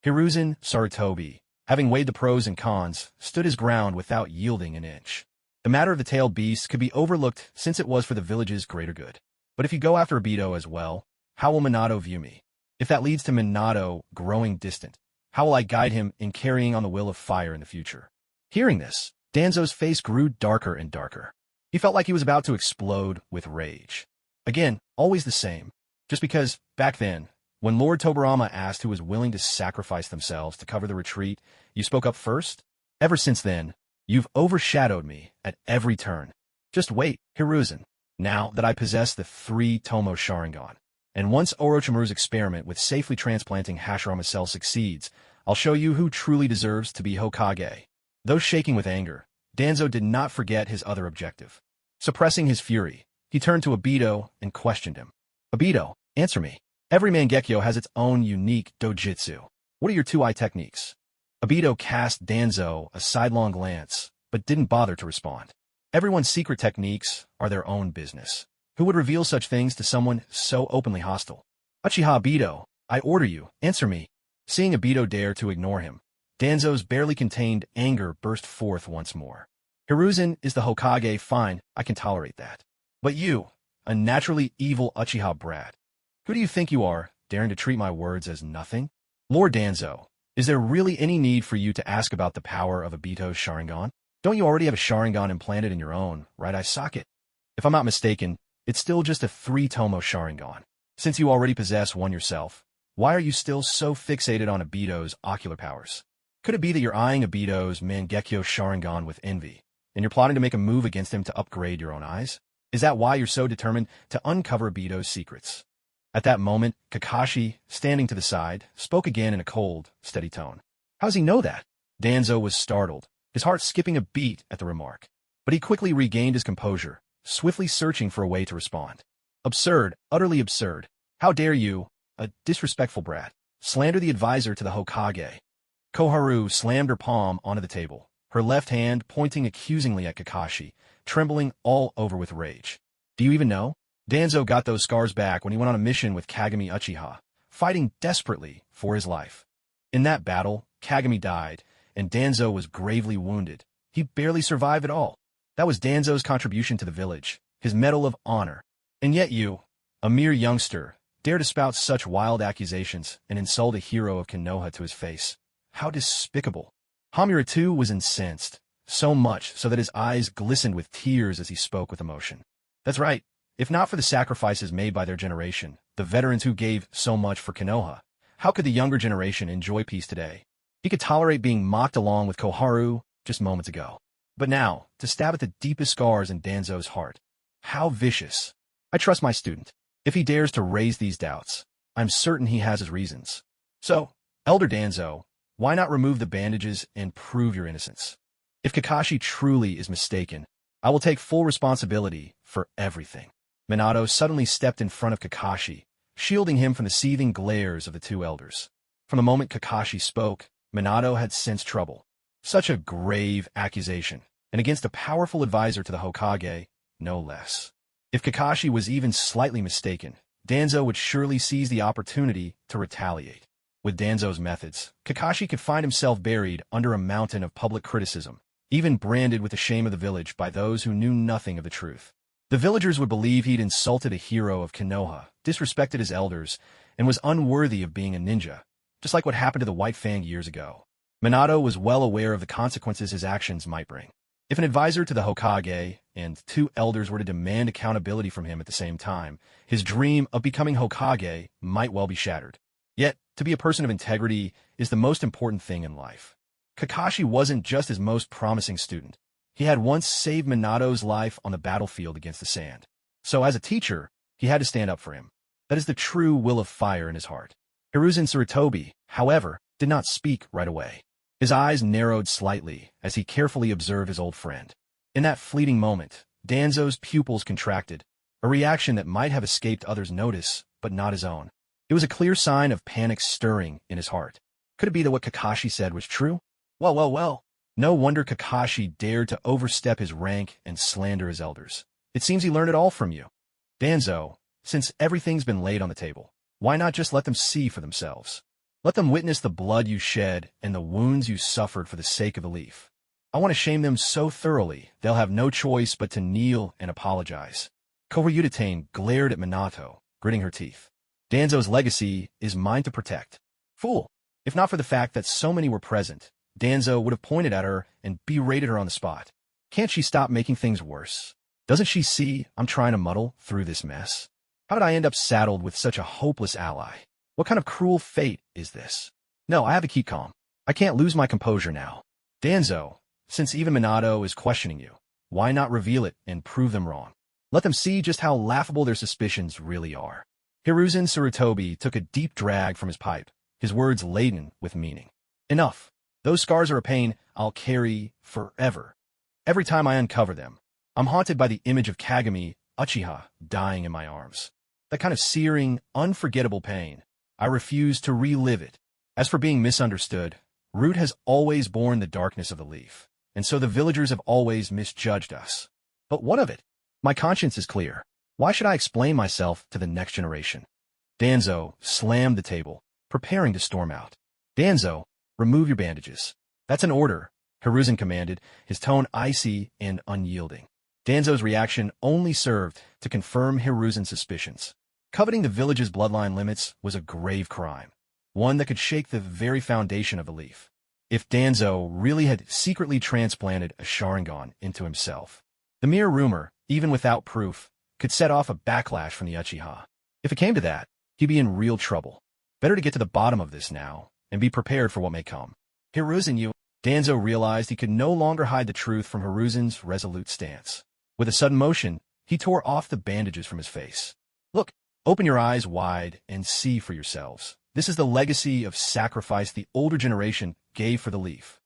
Hiruzen Sarutobi, having weighed the pros and cons, stood his ground without yielding an inch. The matter of the tailed beast could be overlooked since it was for the village's greater good. But if you go after Obito as well, how will Minato view me? If that leads to Minato growing distant, how will I guide him in carrying on the will of fire in the future? Hearing this, Danzo's face grew darker and darker. He felt like he was about to explode with rage. Again, always the same. Just because, back then, when Lord Tobirama asked who was willing to sacrifice themselves to cover the retreat, you spoke up first? Ever since then, you've overshadowed me at every turn. Just wait, Hiruzen. Now that I possess the 3 Tomo Sharingan, and once Orochimaru's experiment with safely transplanting Hashirama cells succeeds, I'll show you who truly deserves to be Hokage. Though shaking with anger, Danzo did not forget his other objective. Suppressing his fury, he turned to Obito and questioned him. Obito, answer me. Every Mangekyo has its own unique dojutsu. What are your 2-eye techniques? Obito cast Danzo a sidelong glance, but didn't bother to respond. Everyone's secret techniques are their own business. Who would reveal such things to someone so openly hostile? Uchiha Obito, I order you, answer me. Seeing Obito dare to ignore him, Danzo's barely contained anger burst forth once more. Hiruzen is the Hokage, fine, I can tolerate that. But you, a naturally evil Uchiha brat, who do you think you are, daring to treat my words as nothing? Lord Danzo, is there really any need for you to ask about the power of Obito's Sharingan? Don't you already have a Sharingan implanted in your own, right eye socket? If I'm not mistaken, it's still just a 3 Tomo Sharingan. Since you already possess one yourself, why are you still so fixated on Obito's ocular powers? Could it be that you're eyeing Obito's Mangekyo Sharingan with envy, and you're plotting to make a move against him to upgrade your own eyes? Is that why you're so determined to uncover Obito's secrets? At that moment, Kakashi, standing to the side, spoke again in a cold, steady tone. How does he know that? Danzo was startled, his heart skipping a beat at the remark. But he quickly regained his composure, swiftly searching for a way to respond. Absurd, utterly absurd. How dare you, a disrespectful brat, slander the advisor to the Hokage? Koharu slammed her palm onto the table, her left hand pointing accusingly at Kakashi, trembling all over with rage. Do you even know? Danzo got those scars back when he went on a mission with Kagami Uchiha, fighting desperately for his life. In that battle, Kagami died, and Danzo was gravely wounded. He barely survived at all. That was Danzo's contribution to the village, his medal of honor. And yet you, a mere youngster, dare to spout such wild accusations and insult a hero of Konoha to his face. How despicable. Hamura too was incensed, so much so that his eyes glistened with tears as he spoke with emotion. That's right. If not for the sacrifices made by their generation, the veterans who gave so much for Konoha, how could the younger generation enjoy peace today? He could tolerate being mocked along with Koharu just moments ago. But now, to stab at the deepest scars in Danzo's heart. How vicious. I trust my student. If he dares to raise these doubts, I'm certain he has his reasons. So, Elder Danzo, why not remove the bandages and prove your innocence? If Kakashi truly is mistaken, I will take full responsibility for everything. Minato suddenly stepped in front of Kakashi, shielding him from the seething glares of the two elders. From the moment Kakashi spoke, Minato had sensed trouble. Such a grave accusation, and against a powerful advisor to the Hokage, no less. If Kakashi was even slightly mistaken, Danzo would surely seize the opportunity to retaliate. With Danzo's methods, Kakashi could find himself buried under a mountain of public criticism, even branded with the shame of the village by those who knew nothing of the truth. The villagers would believe he'd insulted a hero of Konoha, disrespected his elders, and was unworthy of being a ninja, just like what happened to the White Fang years ago. Minato was well aware of the consequences his actions might bring. If an advisor to the Hokage and two elders were to demand accountability from him at the same time, his dream of becoming Hokage might well be shattered. Yet, to be a person of integrity is the most important thing in life. Kakashi wasn't just his most promising student. He had once saved Minato's life on the battlefield against the sand. So as a teacher, he had to stand up for him. That is the true will of fire in his heart. Hiruzen Sarutobi, however, did not speak right away. His eyes narrowed slightly as he carefully observed his old friend. In that fleeting moment, Danzo's pupils contracted, a reaction that might have escaped others' notice, but not his own. It was a clear sign of panic stirring in his heart. Could it be that what Kakashi said was true? Well. No wonder Kakashi dared to overstep his rank and slander his elders. It seems he learned it all from you. Danzo, since everything's been laid on the table, why not just let them see for themselves? Let them witness the blood you shed and the wounds you suffered for the sake of the leaf. I want to shame them so thoroughly, they'll have no choice but to kneel and apologize. Koryudatane glared at Minato, gritting her teeth. Danzo's legacy is mine to protect. Fool! If not for the fact that so many were present, Danzo would have pointed at her and berated her on the spot. Can't she stop making things worse? Doesn't she see I'm trying to muddle through this mess? How did I end up saddled with such a hopeless ally? What kind of cruel fate is this? No, I have to keep calm. I can't lose my composure now. Danzo, since even Minato is questioning you, why not reveal it and prove them wrong? Let them see just how laughable their suspicions really are. Hiruzen Sarutobi took a deep drag from his pipe, his words laden with meaning. Enough. Those scars are a pain I'll carry forever. Every time I uncover them, I'm haunted by the image of Kagami, Uchiha, dying in my arms. That kind of searing, unforgettable pain. I refuse to relive it. As for being misunderstood, Root has always borne the darkness of the leaf, and so the villagers have always misjudged us. But what of it? My conscience is clear. Why should I explain myself to the next generation? Danzo slammed the table, preparing to storm out. Danzo, remove your bandages. That's an order, Hiruzen commanded, his tone icy and unyielding. Danzo's reaction only served to confirm Hiruzen's suspicions. Coveting the village's bloodline limits was a grave crime, one that could shake the very foundation of the leaf. If Danzo really had secretly transplanted a Sharingan into himself, the mere rumor, even without proof, could set off a backlash from the Uchiha. If it came to that, he'd be in real trouble. Better to get to the bottom of this now, and be prepared for what may come. Hiruzen, you... Danzo realized he could no longer hide the truth from Hiruzen's resolute stance. With a sudden motion, he tore off the bandages from his face. Look, open your eyes wide and see for yourselves. This is the legacy of sacrifice the older generation gave for the leaf.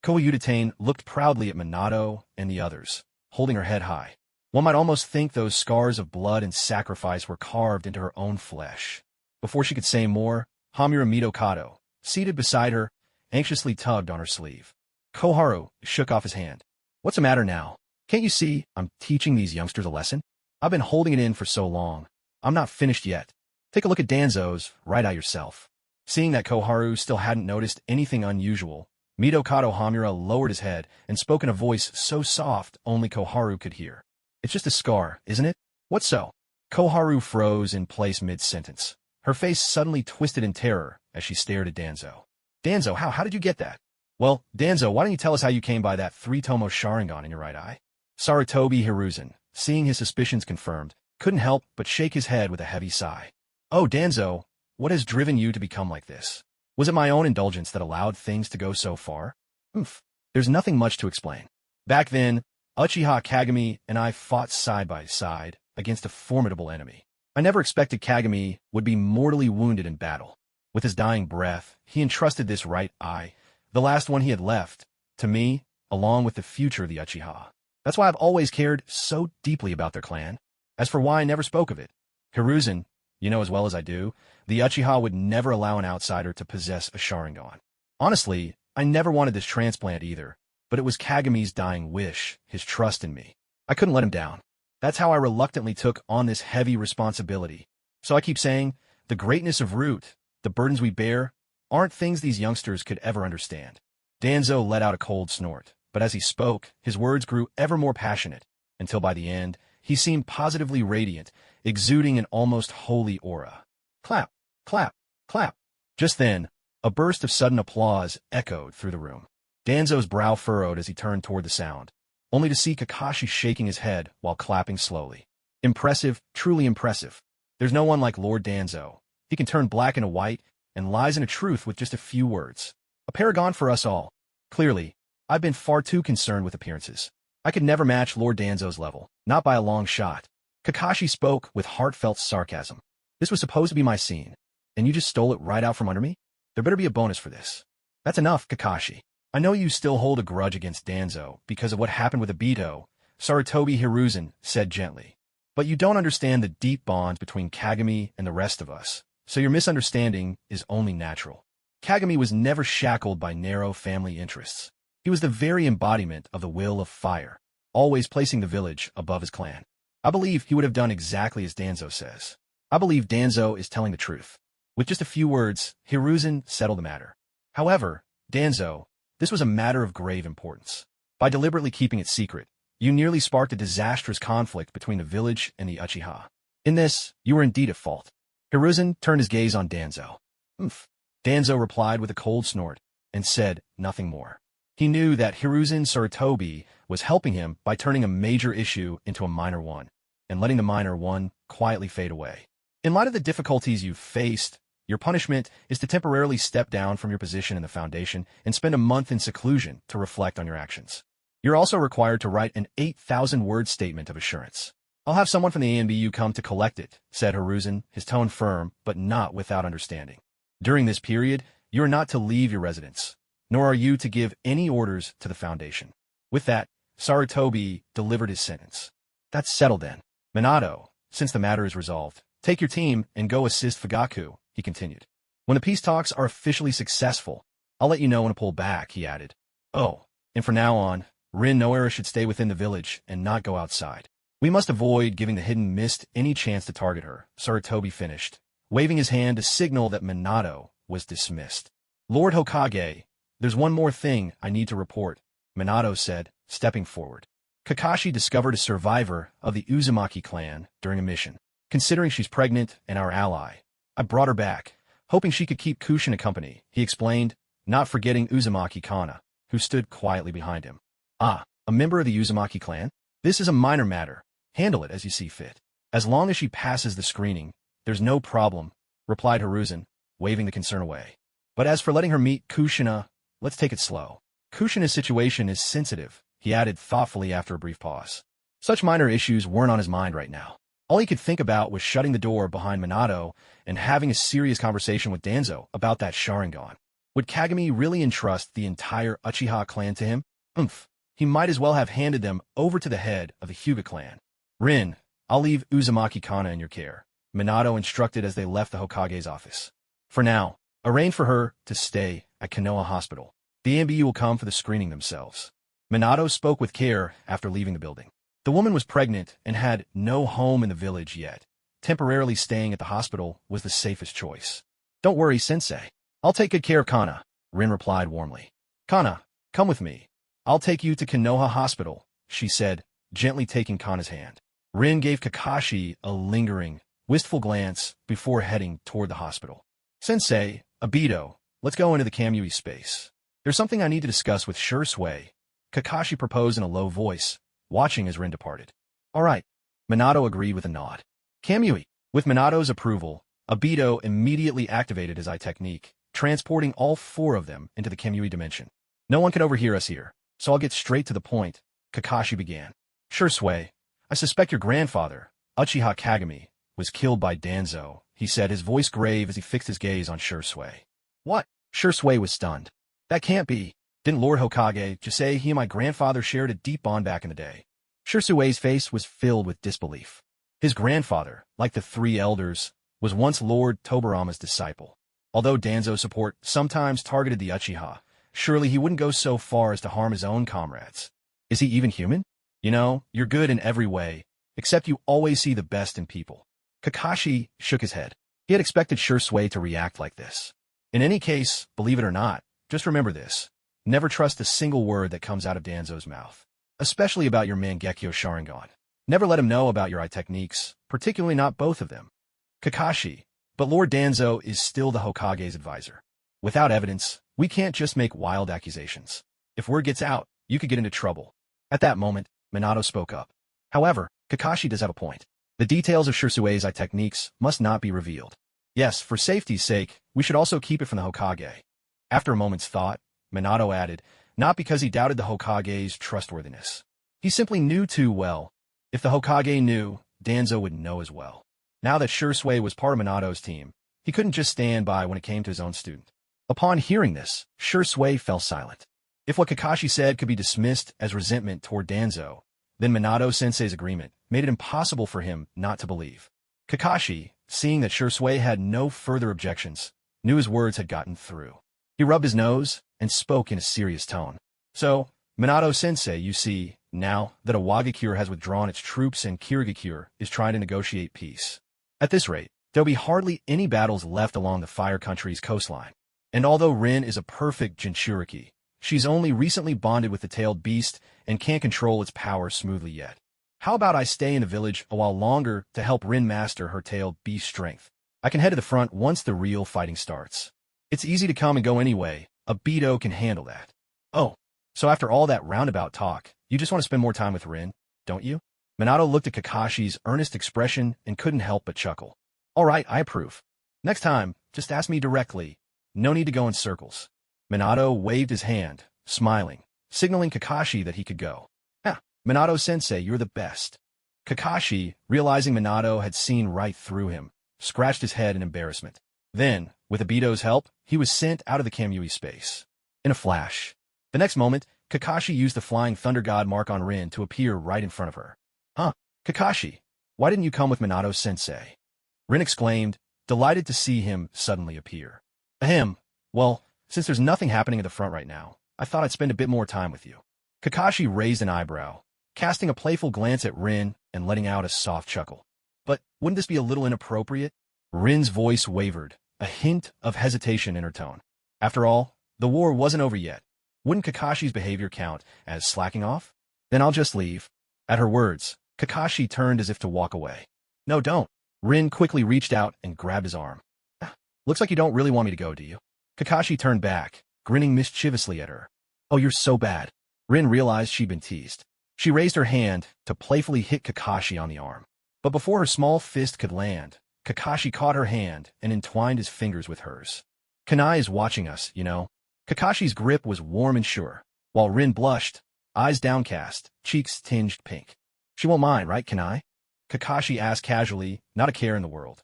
Koryudatane looked proudly at Minato and the others, holding her head high. One might almost think those scars of blood and sacrifice were carved into her own flesh. Before she could say more, Hamura Mitokado, seated beside her, anxiously tugged on her sleeve. Koharu shook off his hand. What's the matter now? Can't you see I'm teaching these youngsters a lesson? I've been holding it in for so long. I'm not finished yet. Take a look at Danzo's, right eye yourself. Seeing that Koharu still hadn't noticed anything unusual, Mitokado Hamura lowered his head and spoke in a voice so soft only Koharu could hear. It's just a scar, isn't it? What so? Koharu froze in place mid-sentence. Her face suddenly twisted in terror as she stared at Danzo. Danzo, how did you get that? Well, Danzo, why don't you tell us how you came by that 3-tomo Sharingan in your right eye? Sarutobi Hiruzen, seeing his suspicions confirmed, couldn't help but shake his head with a heavy sigh. Oh, Danzo, what has driven you to become like this? Was it my own indulgence that allowed things to go so far? Oomph. There's nothing much to explain. Back then, Uchiha Kagami and I fought side by side against a formidable enemy. I never expected Kagami would be mortally wounded in battle. With his dying breath, he entrusted this right eye, the last one he had left, to me, along with the future of the Uchiha. That's why I've always cared so deeply about their clan. As for why I never spoke of it, Hiruzen, you know as well as I do, the Uchiha would never allow an outsider to possess a Sharingan. Honestly, I never wanted this transplant either, but it was Kagami's dying wish, his trust in me. I couldn't let him down. That's how I reluctantly took on this heavy responsibility. So I keep saying, the greatness of Root, the burdens we bear, aren't things these youngsters could ever understand. Danzo let out a cold snort, but as he spoke, his words grew ever more passionate, until by the end, he seemed positively radiant, exuding an almost holy aura. Clap, clap, clap. Just then, a burst of sudden applause echoed through the room. Danzo's brow furrowed as he turned toward the sound, only to see Kakashi shaking his head while clapping slowly. Impressive, truly impressive. There's no one like Lord Danzo. He can turn black into white and lies into truth with just a few words. A paragon for us all. Clearly, I've been far too concerned with appearances. I could never match Lord Danzo's level, not by a long shot. Kakashi spoke with heartfelt sarcasm. This was supposed to be my scene, and you just stole it right out from under me? There better be a bonus for this. That's enough, Kakashi. I know you still hold a grudge against Danzo because of what happened with Obito, Sarutobi Hiruzen said gently. But you don't understand the deep bonds between Kagami and the rest of us, so your misunderstanding is only natural. Kagami was never shackled by narrow family interests. He was the very embodiment of the will of fire, always placing the village above his clan. I believe he would have done exactly as Danzo says. I believe Danzo is telling the truth. With just a few words, Hiruzen settled the matter. However, Danzo, this was a matter of grave importance. By deliberately keeping it secret, you nearly sparked a disastrous conflict between the village and the Uchiha. In this, you were indeed at fault. Hiruzen turned his gaze on Danzo. Oomph. Danzo replied with a cold snort and said nothing more. He knew that Hiruzen Sarutobi was helping him by turning a major issue into a minor one, and letting the minor one quietly fade away. In light of the difficulties you've faced, your punishment is to temporarily step down from your position in the Foundation and spend a month in seclusion to reflect on your actions. You're also required to write an 8,000-word statement of assurance. I'll have someone from the ANBU come to collect it, said Hiruzen, his tone firm, but not without understanding. During this period, you are not to leave your residence, nor are you to give any orders to the Foundation. With that, Sarutobi delivered his sentence. That's settled then. Minato, since the matter is resolved, take your team and go assist Fugaku, he continued. When the peace talks are officially successful, I'll let you know when to pull back, he added. Oh, and from now on, Rin Noera should stay within the village and not go outside. We must avoid giving the hidden mist any chance to target her, Sarutobi finished, waving his hand to signal that Minato was dismissed. Lord Hokage, there's one more thing I need to report, Minato said, stepping forward. Kakashi discovered a survivor of the Uzumaki clan during a mission. Considering she's pregnant and our ally, I brought her back, hoping she could keep Kushina company, he explained, not forgetting Uzumaki Kana, who stood quietly behind him. Ah, a member of the Uzumaki clan? This is a minor matter. Handle it as you see fit. As long as she passes the screening, there's no problem, replied Hiruzen, waving the concern away. But as for letting her meet Kushina, let's take it slow. Kushina's situation is sensitive, he added thoughtfully after a brief pause. Such minor issues weren't on his mind right now. All he could think about was shutting the door behind Minato and having a serious conversation with Danzo about that Sharingan. Would Kagami really entrust the entire Uchiha clan to him? Oomph. He might as well have handed them over to the head of the Hyuga clan. Rin, I'll leave Uzumaki Kana in your care, Minato instructed as they left the Hokage's office. For now, arrange for her to stay at Konoha Hospital. The ANBU will come for the screening themselves. Minato spoke with care after leaving the building. The woman was pregnant and had no home in the village yet. Temporarily staying at the hospital was the safest choice. Don't worry, Sensei. I'll take good care of Kana, Rin replied warmly. Kana, come with me. I'll take you to Konoha Hospital, she said, gently taking Kana's hand. Rin gave Kakashi a lingering, wistful glance before heading toward the hospital. Sensei, Obito, let's go into the Kamui space. There's something I need to discuss with Sure Sway, Kakashi proposed in a low voice, watching as Rin departed. All right. Minato agreed with a nod. Kamui. With Minato's approval, Obito immediately activated his eye technique, transporting all four of them into the Kamui dimension. No one can overhear us here, so I'll get straight to the point, Kakashi began. Sure Sway, I suspect your grandfather, Uchiha Kagami, was killed by Danzo, he said, his voice grave as he fixed his gaze on Sure Sway. What? Sure Sway was stunned. That can't be. Didn't Lord Hokage just say he and my grandfather shared a deep bond back in the day? Sure Sway's face was filled with disbelief. His grandfather, like the three elders, was once Lord Tobarama's disciple. Although Danzo's support sometimes targeted the Uchiha, surely he wouldn't go so far as to harm his own comrades. Is he even human? You know, you're good in every way, except you always see the best in people. Kakashi shook his head. He had expected Sure Sway to react like this. In any case, believe it or not, just remember this. Never trust a single word that comes out of Danzo's mouth, especially about your Mangekyo Sharingan. Never let him know about your eye techniques, particularly not both of them. Kakashi, but Lord Danzo is still the Hokage's advisor. Without evidence, we can't just make wild accusations. If word gets out, you could get into trouble. At that moment, Minato spoke up. However, Kakashi does have a point. The details of Sure Sway's eye techniques must not be revealed. Yes, for safety's sake, we should also keep it from the Hokage. After a moment's thought, Minato added, not because he doubted the Hokage's trustworthiness. He simply knew too well. If the Hokage knew, Danzo would know as well. Now that Sure Sway was part of Minato's team, he couldn't just stand by when it came to his own student. Upon hearing this, Sure Sway fell silent. If what Kakashi said could be dismissed as resentment toward Danzo, then Minato-sensei's agreement made it impossible for him not to believe. Kakashi, seeing that Sure Sway had no further objections, knew his words had gotten through. He rubbed his nose and spoke in a serious tone. So, Minato-sensei, you see, now that Awagakure has withdrawn its troops and Kirigakure is trying to negotiate peace. At this rate, there'll be hardly any battles left along the Fire Country's coastline. And although Rin is a perfect Jinchuriki, she's only recently bonded with the tailed beast and can't control its power smoothly yet. How about I stay in the village a while longer to help Rin master her tailed beast strength? I can head to the front once the real fighting starts. It's easy to come and go anyway. Obito can handle that. Oh, so after all that roundabout talk, you just want to spend more time with Rin, don't you? Minato looked at Kakashi's earnest expression and couldn't help but chuckle. All right, I approve. Next time, just ask me directly. No need to go in circles. Minato waved his hand, smiling, signaling Kakashi that he could go. Minato-sensei, you're the best. Kakashi, realizing Minato had seen right through him, scratched his head in embarrassment. Then, with Obito's help, he was sent out of the Kamui space. In a flash. The next moment, Kakashi used the Flying Thunder God mark on Rin to appear right in front of her. Kakashi, why didn't you come with Minato-sensei? Rin exclaimed, delighted to see him suddenly appear. Ahem. Well, since there's nothing happening at the front right now, I thought I'd spend a bit more time with you. Kakashi raised an eyebrow, casting a playful glance at Rin and letting out a soft chuckle. But wouldn't this be a little inappropriate? Rin's voice wavered, a hint of hesitation in her tone. After all, the war wasn't over yet. Wouldn't Kakashi's behavior count as slacking off? Then I'll just leave. At her words, Kakashi turned as if to walk away. No, don't. Rin quickly reached out and grabbed his arm. Looks like you don't really want me to go, do you? Kakashi turned back, grinning mischievously at her. Oh, you're so bad. Rin realized she'd been teased. She raised her hand to playfully hit Kakashi on the arm. But before her small fist could land, Kakashi caught her hand and entwined his fingers with hers. Kanai is watching us, you know. Kakashi's grip was warm and sure, while Rin blushed, eyes downcast, cheeks tinged pink. She won't mind, right, Kanai? Kakashi asked casually, not a care in the world.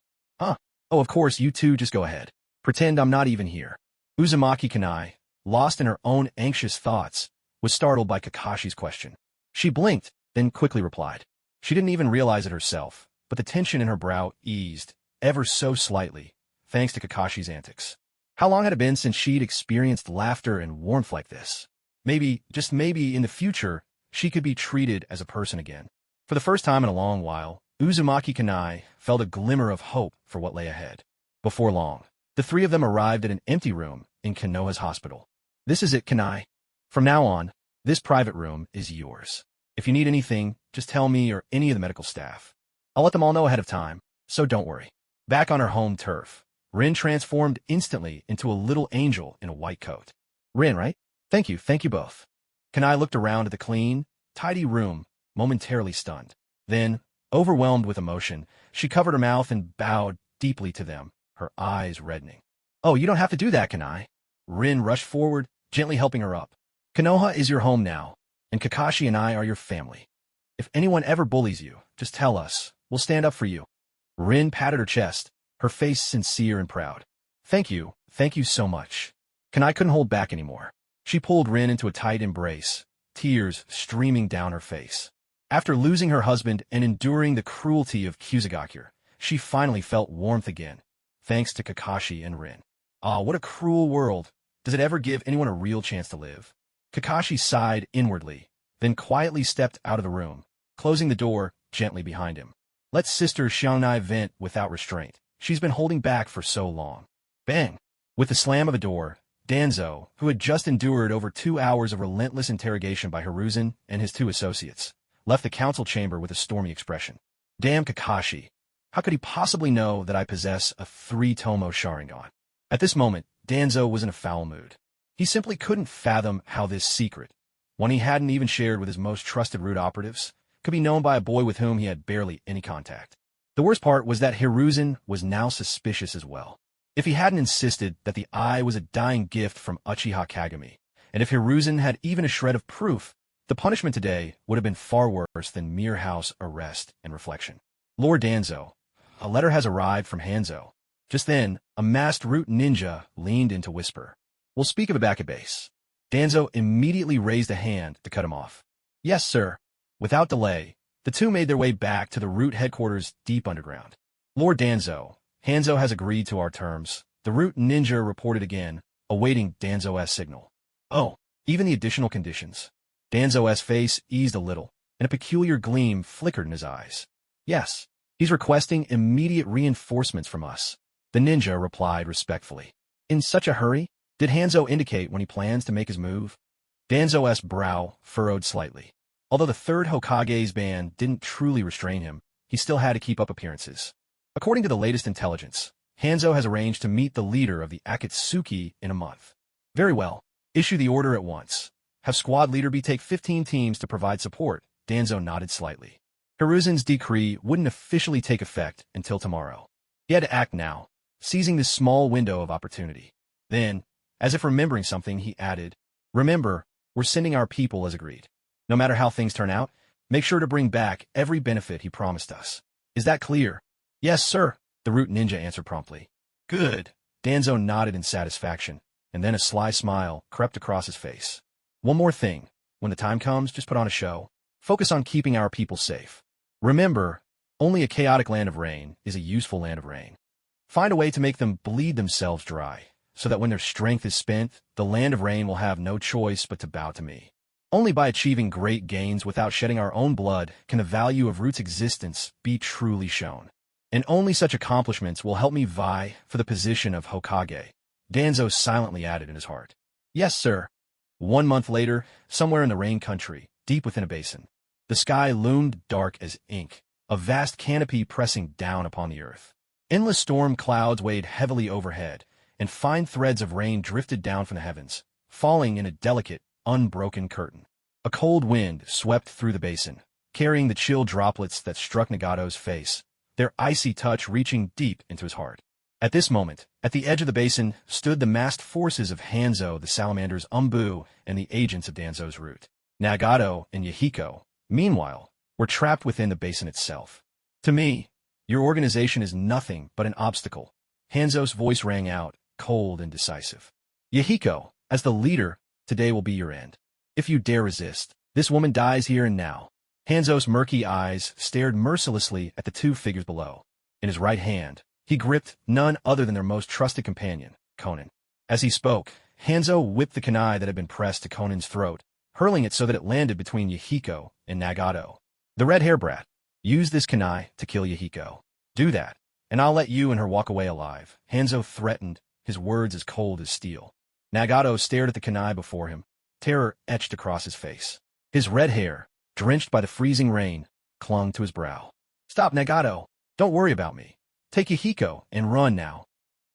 Oh, of course, you two just go ahead. Pretend I'm not even here. Uzumaki Kanai, lost in her own anxious thoughts, was startled by Kakashi's question. She blinked, then quickly replied. She didn't even realize it herself, but the tension in her brow eased, ever so slightly, thanks to Kakashi's antics. How long had it been since she'd experienced laughter and warmth like this? Maybe, just maybe, in the future, she could be treated as a person again. For the first time in a long while, Uzumaki Kanai felt a glimmer of hope for what lay ahead. Before long, the three of them arrived at an empty room in Konoha's hospital. This is it, Kanai. From now on, this private room is yours. If you need anything, just tell me or any of the medical staff. I'll let them all know ahead of time, so don't worry. Back on her home turf, Rin transformed instantly into a little angel in a white coat. Rin, right? Thank you both. Kanai looked around at the clean, tidy room, momentarily stunned. Then, overwhelmed with emotion, she covered her mouth and bowed deeply to them, her eyes reddening. Oh, you don't have to do that, Kanai. Rin rushed forward, gently helping her up. Konoha is your home now, and Kakashi and I are your family. If anyone ever bullies you, just tell us. We'll stand up for you. Rin patted her chest, her face sincere and proud. Thank you so much. Kanai couldn't hold back anymore. She pulled Rin into a tight embrace, tears streaming down her face. After losing her husband and enduring the cruelty of Kusagakure, she finally felt warmth again, thanks to Kakashi and Rin. Ah, what a cruel world. Does it ever give anyone a real chance to live? Kakashi sighed inwardly, then quietly stepped out of the room, closing the door gently behind him. Let Sister Xiangnai vent without restraint. She's been holding back for so long. Bang! With the slam of a door, Danzo, who had just endured over 2 hours of relentless interrogation by Hiruzen and his 2 associates, left the council chamber with a stormy expression. Damn Kakashi! How could he possibly know that I possess a 3-tomo Sharingan? At this moment, Danzo was in a foul mood. He simply couldn't fathom how this secret, one he hadn't even shared with his most trusted root operatives, could be known by a boy with whom he had barely any contact. The worst part was that Hiruzen was now suspicious as well. If he hadn't insisted that the eye was a dying gift from Uchiha Kagami, and if Hiruzen had even a shred of proof, the punishment today would have been far worse than mere house arrest and reflection. Lord Danzo, a letter has arrived from Hanzo. Just then, a masked root ninja leaned in to whisper. We'll speak of it back at base. Danzo immediately raised a hand to cut him off. Yes, sir. Without delay, the 2 made their way back to the root headquarters deep underground. Lord Danzo, Hanzo has agreed to our terms. The root ninja reported again, awaiting Danzo's signal. Oh, even the additional conditions. Danzo's face eased a little, and a peculiar gleam flickered in his eyes. Yes, he's requesting immediate reinforcements from us. The ninja replied respectfully. In such a hurry? Did Hanzo indicate when he plans to make his move? Danzo's brow furrowed slightly. Although the 3rd Hokage's ban didn't truly restrain him, he still had to keep up appearances. According to the latest intelligence, Hanzo has arranged to meet the leader of the Akatsuki in a month. Very well. Issue the order at once. Have squad leader B take 15 teams to provide support. Danzo nodded slightly. Hiruzen's decree wouldn't officially take effect until tomorrow. He had to act now, seizing this small window of opportunity. Then, as if remembering something, he added, Remember, we're sending our people as agreed. No matter how things turn out, make sure to bring back every benefit he promised us. Is that clear? Yes, sir, the root ninja answered promptly. Good. Danzo nodded in satisfaction, and then a sly smile crept across his face. One more thing. When the time comes, just put on a show. Focus on keeping our people safe. Remember, only a chaotic land of rain is a useful land of rain. Find a way to make them bleed themselves dry, so that when their strength is spent, the land of rain will have no choice but to bow to me. Only by achieving great gains without shedding our own blood can the value of Root's existence be truly shown. And only such accomplishments will help me vie for the position of Hokage. Danzo silently added in his heart. Yes, sir. 1 month later, somewhere in the rain country, deep within a basin, the sky loomed dark as ink, a vast canopy pressing down upon the earth. Endless storm clouds weighed heavily overhead, and fine threads of rain drifted down from the heavens, falling in a delicate, unbroken curtain. A cold wind swept through the basin, carrying the chill droplets that struck Nagato's face, their icy touch reaching deep into his heart. At this moment, at the edge of the basin, stood the massed forces of Hanzo, the Salamander's Umbu, and the agents of Danzo's root. Nagato and Yahiko, meanwhile, were trapped within the basin itself. To me, your organization is nothing but an obstacle. Hanzo's voice rang out, cold and decisive. Yahiko, as the leader, today will be your end. If you dare resist, this woman dies here and now. Hanzo's murky eyes stared mercilessly at the 2 figures below. In his right hand, he gripped none other than their most trusted companion, Konan. As he spoke, Hanzo whipped the kunai that had been pressed to Konan's throat, hurling it so that it landed between Yahiko and Nagato. The red hair brat, use this kunai to kill Yahiko. Do that, and I'll let you and her walk away alive, Hanzo threatened, his words as cold as steel. Nagato stared at the kunai before him, terror etched across his face. His red hair, drenched by the freezing rain, clung to his brow. Stop, Nagato. Don't worry about me. Take Yahiko and run now.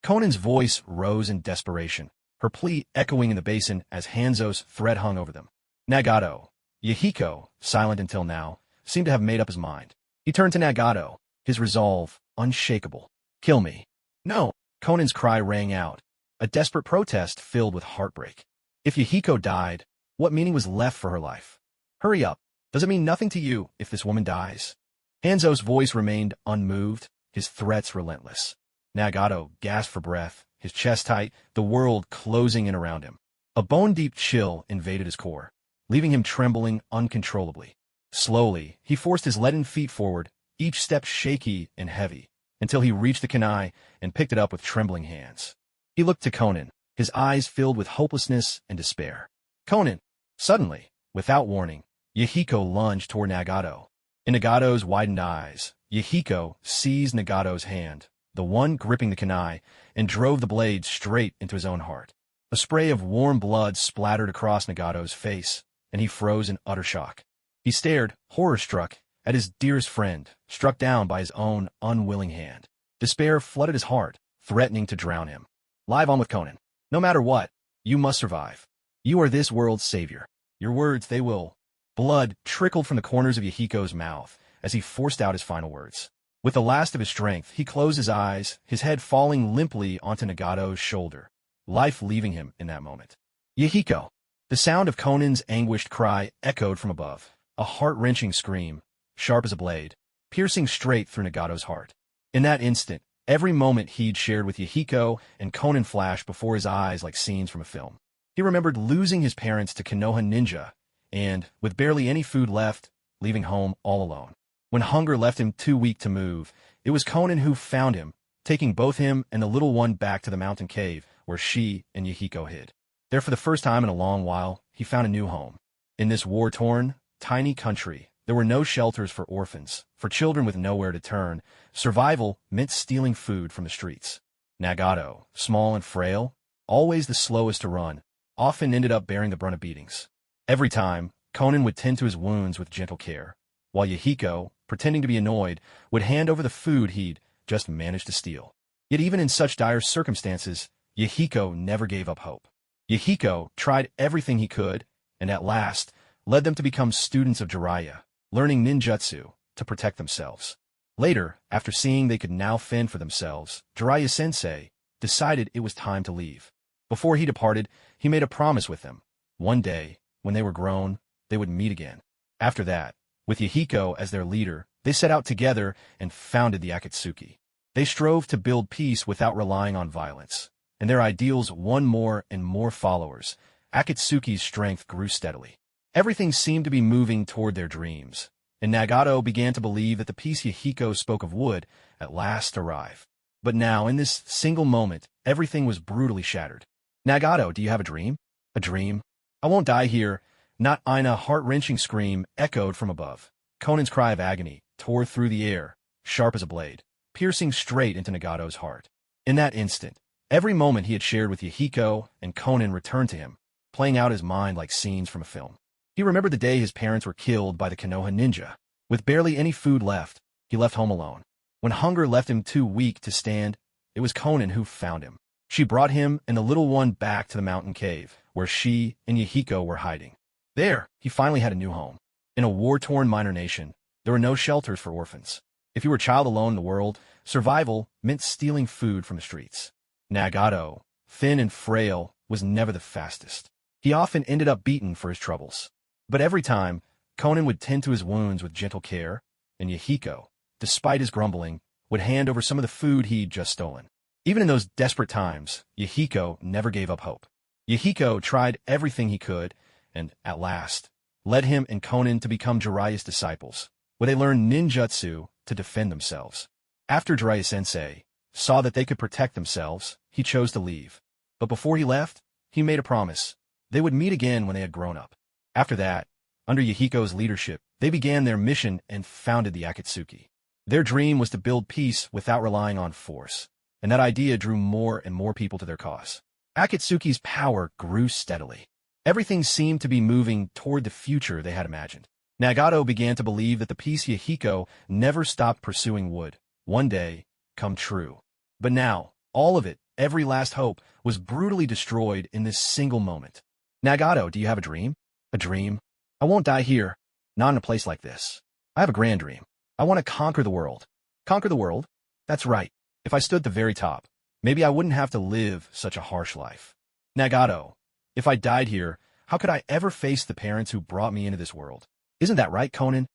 Konan's voice rose in desperation, her plea echoing in the basin as Hanzo's threat hung over them. Nagato, Yahiko, silent until now, seemed to have made up his mind. He turned to Nagato, his resolve unshakable. "Kill me." "No!" Conan's cry rang out, a desperate protest filled with heartbreak. If Yahiko died, what meaning was left for her life? "Hurry up. Does it mean nothing to you if this woman dies?" Hanzo's voice remained unmoved, his threats relentless. Nagato gasped for breath, his chest tight, the world closing in around him. A bone-deep chill invaded his core, leaving him trembling uncontrollably. Slowly, he forced his leaden feet forward, each step shaky and heavy, until he reached the kunai and picked it up with trembling hands. He looked to Conan, his eyes filled with hopelessness and despair. "Conan!" Suddenly, without warning, Yahiko lunged toward Nagato. In Nagato's widened eyes, Yahiko seized Nagato's hand, the one gripping the kunai, and drove the blade straight into his own heart. A spray of warm blood splattered across Nagato's face, and he froze in utter shock. He stared, horror-struck, at his dearest friend, struck down by his own unwilling hand. Despair flooded his heart, threatening to drown him. "Live on with Conan. No matter what, you must survive. You are this world's savior. Your words, they will..." Blood trickled from the corners of Yahiko's mouth as he forced out his final words. With the last of his strength, he closed his eyes, his head falling limply onto Nagato's shoulder, life leaving him in that moment. "Yahiko!" The sound of Conan's anguished cry echoed from above, a heart-wrenching scream, sharp as a blade, piercing straight through Nagato's heart. In that instant, every moment he'd shared with Yahiko and Conan flashed before his eyes like scenes from a film. He remembered losing his parents to Konoha ninja, and, with barely any food left, leaving home all alone. When hunger left him too weak to move, it was Conan who found him, taking both him and the little one back to the mountain cave where she and Yahiko hid. There, for the first time in a long while, he found a new home. In this war-torn, tiny country, there were no shelters for orphans, for children with nowhere to turn. Survival meant stealing food from the streets. Nagato, small and frail, always the slowest to run, often ended up bearing the brunt of beatings. Every time, Conan would tend to his wounds with gentle care, while Yahiko, pretending to be annoyed, would hand over the food he'd just managed to steal. Yet even in such dire circumstances, Yahiko never gave up hope. Yahiko tried everything he could, and at last led them to become students of Jiraiya, learning ninjutsu to protect themselves. Later, after seeing they could now fend for themselves, Jiraiya-sensei decided it was time to leave. Before he departed, he made a promise with them. One day, when they were grown, they would meet again. After that, with Yahiko as their leader, they set out together and founded the Akatsuki. They strove to build peace without relying on violence, and their ideals won more and more followers. Akatsuki's strength grew steadily. Everything seemed to be moving toward their dreams, and Nagato began to believe that the peace Yahiko spoke of would, at last, arrive. But now, in this single moment, everything was brutally shattered. "Nagato, do you have a dream?" "A dream? I won't die here." Not Ina. Heart-wrenching scream echoed from above. Conan's cry of agony tore through the air, sharp as a blade, piercing straight into Nagato's heart. In that instant, every moment he had shared with Yahiko and Conan returned to him, playing out his mind like scenes from a film. He remembered the day his parents were killed by the Konoha ninja. With barely any food left, he left home alone. When hunger left him too weak to stand, it was Conan who found him. She brought him and the little one back to the mountain cave, where she and Yahiko were hiding. There, he finally had a new home. In a war-torn minor nation, there were no shelters for orphans. If you were a child alone in the world, survival meant stealing food from the streets. Nagato, thin and frail, was never the fastest. He often ended up beaten for his troubles. But every time, Conan would tend to his wounds with gentle care, and Yahiko, despite his grumbling, would hand over some of the food he'd just stolen. Even in those desperate times, Yahiko never gave up hope. Yahiko tried everything he could, and, at last, led him and Conan to become Jiraiya's disciples, where they learned ninjutsu to defend themselves. After Jiraiya-sensei saw that they could protect themselves, he chose to leave. But before he left, he made a promise. They would meet again when they had grown up. After that, under Yahiko's leadership, they began their mission and founded the Akatsuki. Their dream was to build peace without relying on force, and that idea drew more and more people to their cause. Akatsuki's power grew steadily. Everything seemed to be moving toward the future they had imagined. Nagato began to believe that the peace Yahiko never stopped pursuing would, one day, come true. But now, all of it every last hope was brutally destroyed in this single moment. Nagato, do you have a dream? A dream? I won't die here. Not in a place like this. I have a grand dream. I want to conquer the world. Conquer the world? That's right. If I stood at the very top, maybe I wouldn't have to live such a harsh life. Nagato, if I died here, how could I ever face the parents who brought me into this world? Isn't that right, Conan?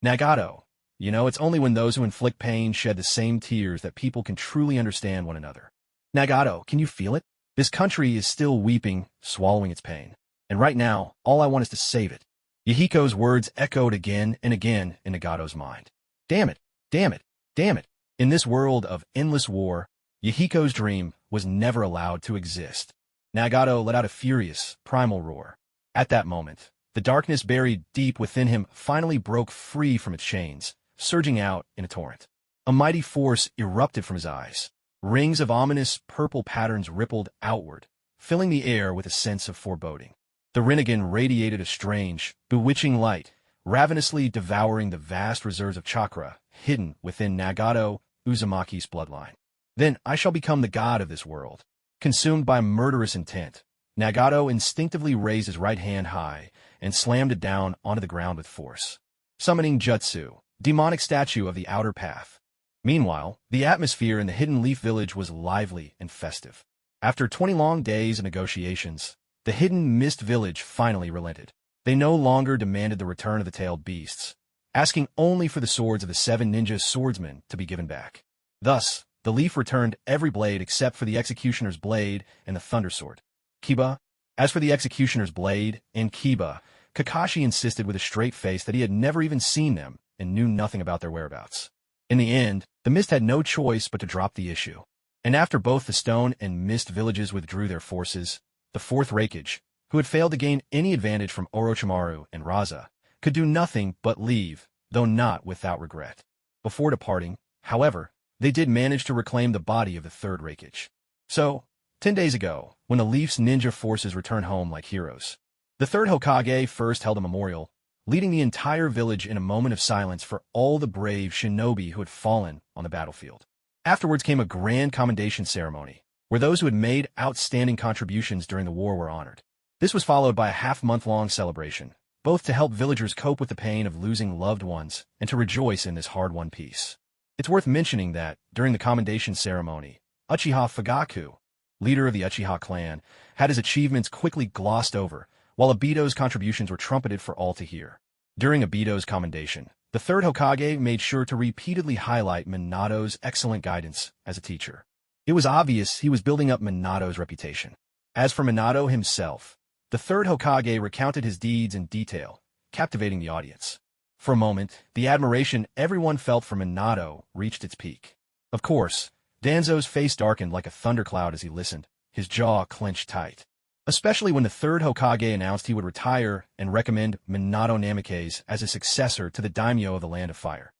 Nagato, you know, it's only when those who inflict pain shed the same tears that people can truly understand one another. Nagato, can you feel it? This country is still weeping, swallowing its pain. And right now, all I want is to save it. Yahiko's words echoed again and again in Nagato's mind. Damn it, damn it, damn it. In this world of endless war, Yahiko's dream was never allowed to exist. Nagato let out a furious, primal roar. At that moment, the darkness buried deep within him finally broke free from its chains, surging out in a torrent. A mighty force erupted from his eyes. Rings of ominous purple patterns rippled outward, filling the air with a sense of foreboding. The Rinnegan radiated a strange, bewitching light, ravenously devouring the vast reserves of chakra hidden within Nagato Uzumaki's bloodline. Then I shall become the god of this world. Consumed by murderous intent, Nagato instinctively raised his right hand high and slammed it down onto the ground with force. Summoning Jutsu, demonic statue of the outer path. Meanwhile, the atmosphere in the Hidden Leaf Village was lively and festive. After 20 long days of negotiations, the Hidden Mist Village finally relented. They no longer demanded the return of the tailed beasts, asking only for the swords of the 7 ninja swordsmen to be given back. Thus, the Leaf returned every blade except for the Executioner's blade and the Thunder Sword. Kiba? As for the Executioner's blade and Kiba, Kakashi insisted with a straight face that he had never even seen them and knew nothing about their whereabouts. In the end, the Mist had no choice but to drop the issue. And after both the Stone and Mist villages withdrew their forces, the 4th Raikage, who had failed to gain any advantage from Orochimaru and Raza, could do nothing but leave, though not without regret. Before departing, however, they did manage to reclaim the body of the 3rd Raikage. So, 10 days ago, when the Leaf's ninja forces returned home like heroes, the 3rd Hokage first held a memorial, leading the entire village in a moment of silence for all the brave shinobi who had fallen on the battlefield. Afterwards came a grand commendation ceremony, where those who had made outstanding contributions during the war were honored. This was followed by a half-month-long celebration, both to help villagers cope with the pain of losing loved ones and to rejoice in this hard-won peace. It's worth mentioning that, during the commendation ceremony, Uchiha Fugaku, leader of the Uchiha clan, had his achievements quickly glossed over, while Obito's contributions were trumpeted for all to hear. During Obito's commendation, the 3rd Hokage made sure to repeatedly highlight Minato's excellent guidance as a teacher. It was obvious he was building up Minato's reputation. As for Minato himself, the 3rd Hokage recounted his deeds in detail, captivating the audience. For a moment, the admiration everyone felt for Minato reached its peak. Of course, Danzo's face darkened like a thundercloud as he listened, his jaw clenched tight. Especially when the 3rd Hokage announced he would retire and recommend Minato Namikaze as a successor to the daimyo of the Land of Fire.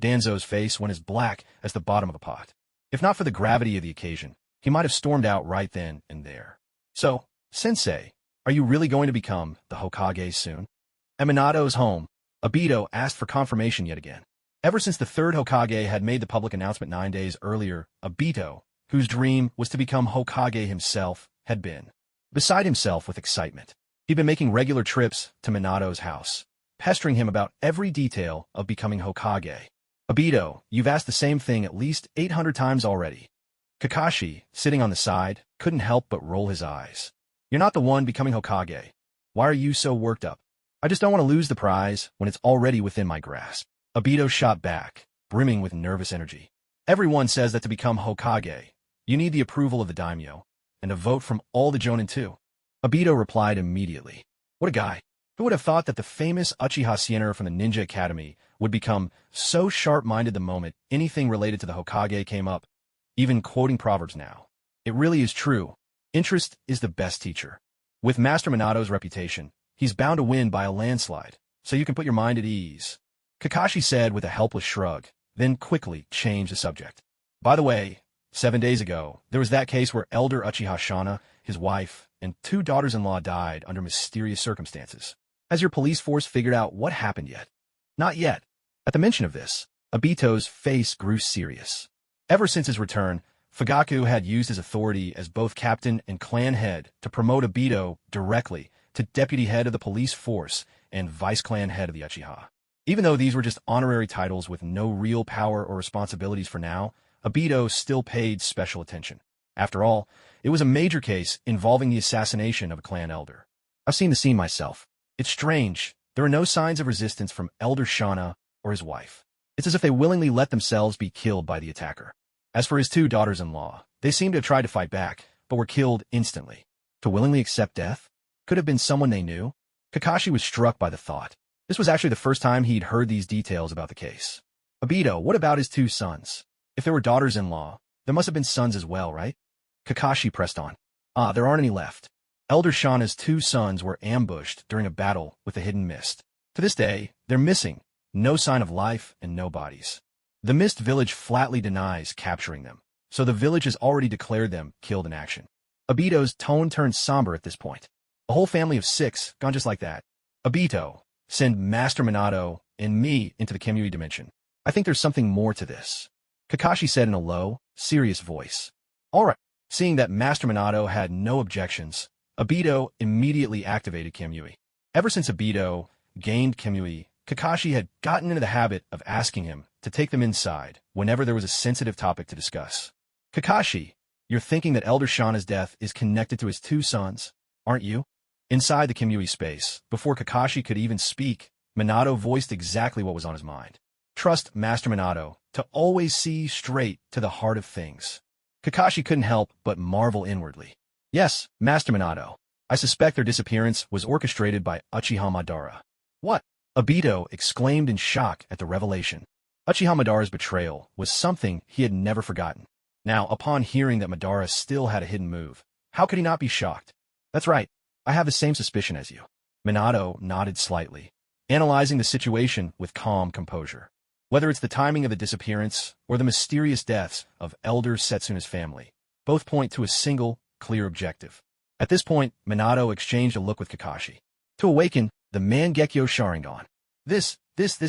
Danzo's face went as black as the bottom of a pot. If not for the gravity of the occasion, he might have stormed out right then and there. So, Sensei, are you really going to become the Hokage soon? At Minato's home, Obito asked for confirmation yet again. Ever since the 3rd Hokage had made the public announcement 9 days earlier, Obito, whose dream was to become Hokage himself, had been beside himself with excitement. He'd been making regular trips to Minato's house, pestering him about every detail of becoming Hokage. Obito, you've asked the same thing at least 800 times already. Kakashi, sitting on the side, couldn't help but roll his eyes. You're not the one becoming Hokage. Why are you so worked up? I just don't want to lose the prize when it's already within my grasp. Obito shot back, brimming with nervous energy. Everyone says that to become Hokage, you need the approval of the daimyo, and a vote from all the Jonin too. Obito replied immediately. What a guy. Who would have thought that the famous Uchiha Siener from the Ninja Academy would become so sharp-minded the moment anything related to the Hokage came up, even quoting proverbs now? It really is true. Interest is the best teacher. With Master Minato's reputation, he's bound to win by a landslide, so you can put your mind at ease. Kakashi said with a helpless shrug, then quickly changed the subject. By the way, 7 days ago, there was that case where Elder Uchiha Shana, his wife, and 2 daughters-in-law died under mysterious circumstances. Has your police force figured out what happened yet? Not yet. At the mention of this, Obito's face grew serious. Ever since his return, Fugaku had used his authority as both captain and clan head to promote Obito directly to deputy head of the police force and vice-clan head of the Uchiha. Even though these were just honorary titles with no real power or responsibilities for now, Obito still paid special attention. After all, it was a major case involving the assassination of a clan elder. I've seen the scene myself. It's strange. There are no signs of resistance from Elder Shana or his wife. It's as if they willingly let themselves be killed by the attacker. As for his two daughters-in-law, they seem to have tried to fight back, but were killed instantly. To willingly accept death? Could have been someone they knew? Kakashi was struck by the thought. This was actually the first time he'd heard these details about the case. Obito, what about his two sons? If there were daughters-in-law, there must have been sons as well, right? Kakashi pressed on. There aren't any left. Elder Shana's two sons were ambushed during a battle with the hidden mist. To this day, they're missing. No sign of life and no bodies. The Mist Village flatly denies capturing them, so the village has already declared them killed in action. Obito's tone turned somber at this point. A whole family of 6 gone just like that. Obito, send Master Minato and me into the Kamui dimension. I think there's something more to this. Kakashi said in a low, serious voice. All right. Seeing that Master Minato had no objections, Obito immediately activated Kamui. Ever since Obito gained Kamui, Kakashi had gotten into the habit of asking him to take them inside whenever there was a sensitive topic to discuss. Kakashi, you're thinking that Elder Shana's death is connected to his two sons, aren't you? Inside the Kamui space, before Kakashi could even speak, Minato voiced exactly what was on his mind. Trust Master Minato to always see straight to the heart of things. Kakashi couldn't help but marvel inwardly. Yes, Master Minato. I suspect their disappearance was orchestrated by Uchiha Madara. What? Obito exclaimed in shock at the revelation. Uchiha Madara's betrayal was something he had never forgotten. Now, upon hearing that Madara still had a hidden move, how could he not be shocked? That's right. I have the same suspicion as you. Minato nodded slightly, analyzing the situation with calm composure. Whether it's the timing of the disappearance or the mysterious deaths of Elder Setsuna's family, both point to a single, clear objective. At this point, Minato exchanged a look with Kakashi. To awaken the Mangekyo Sharingan. This,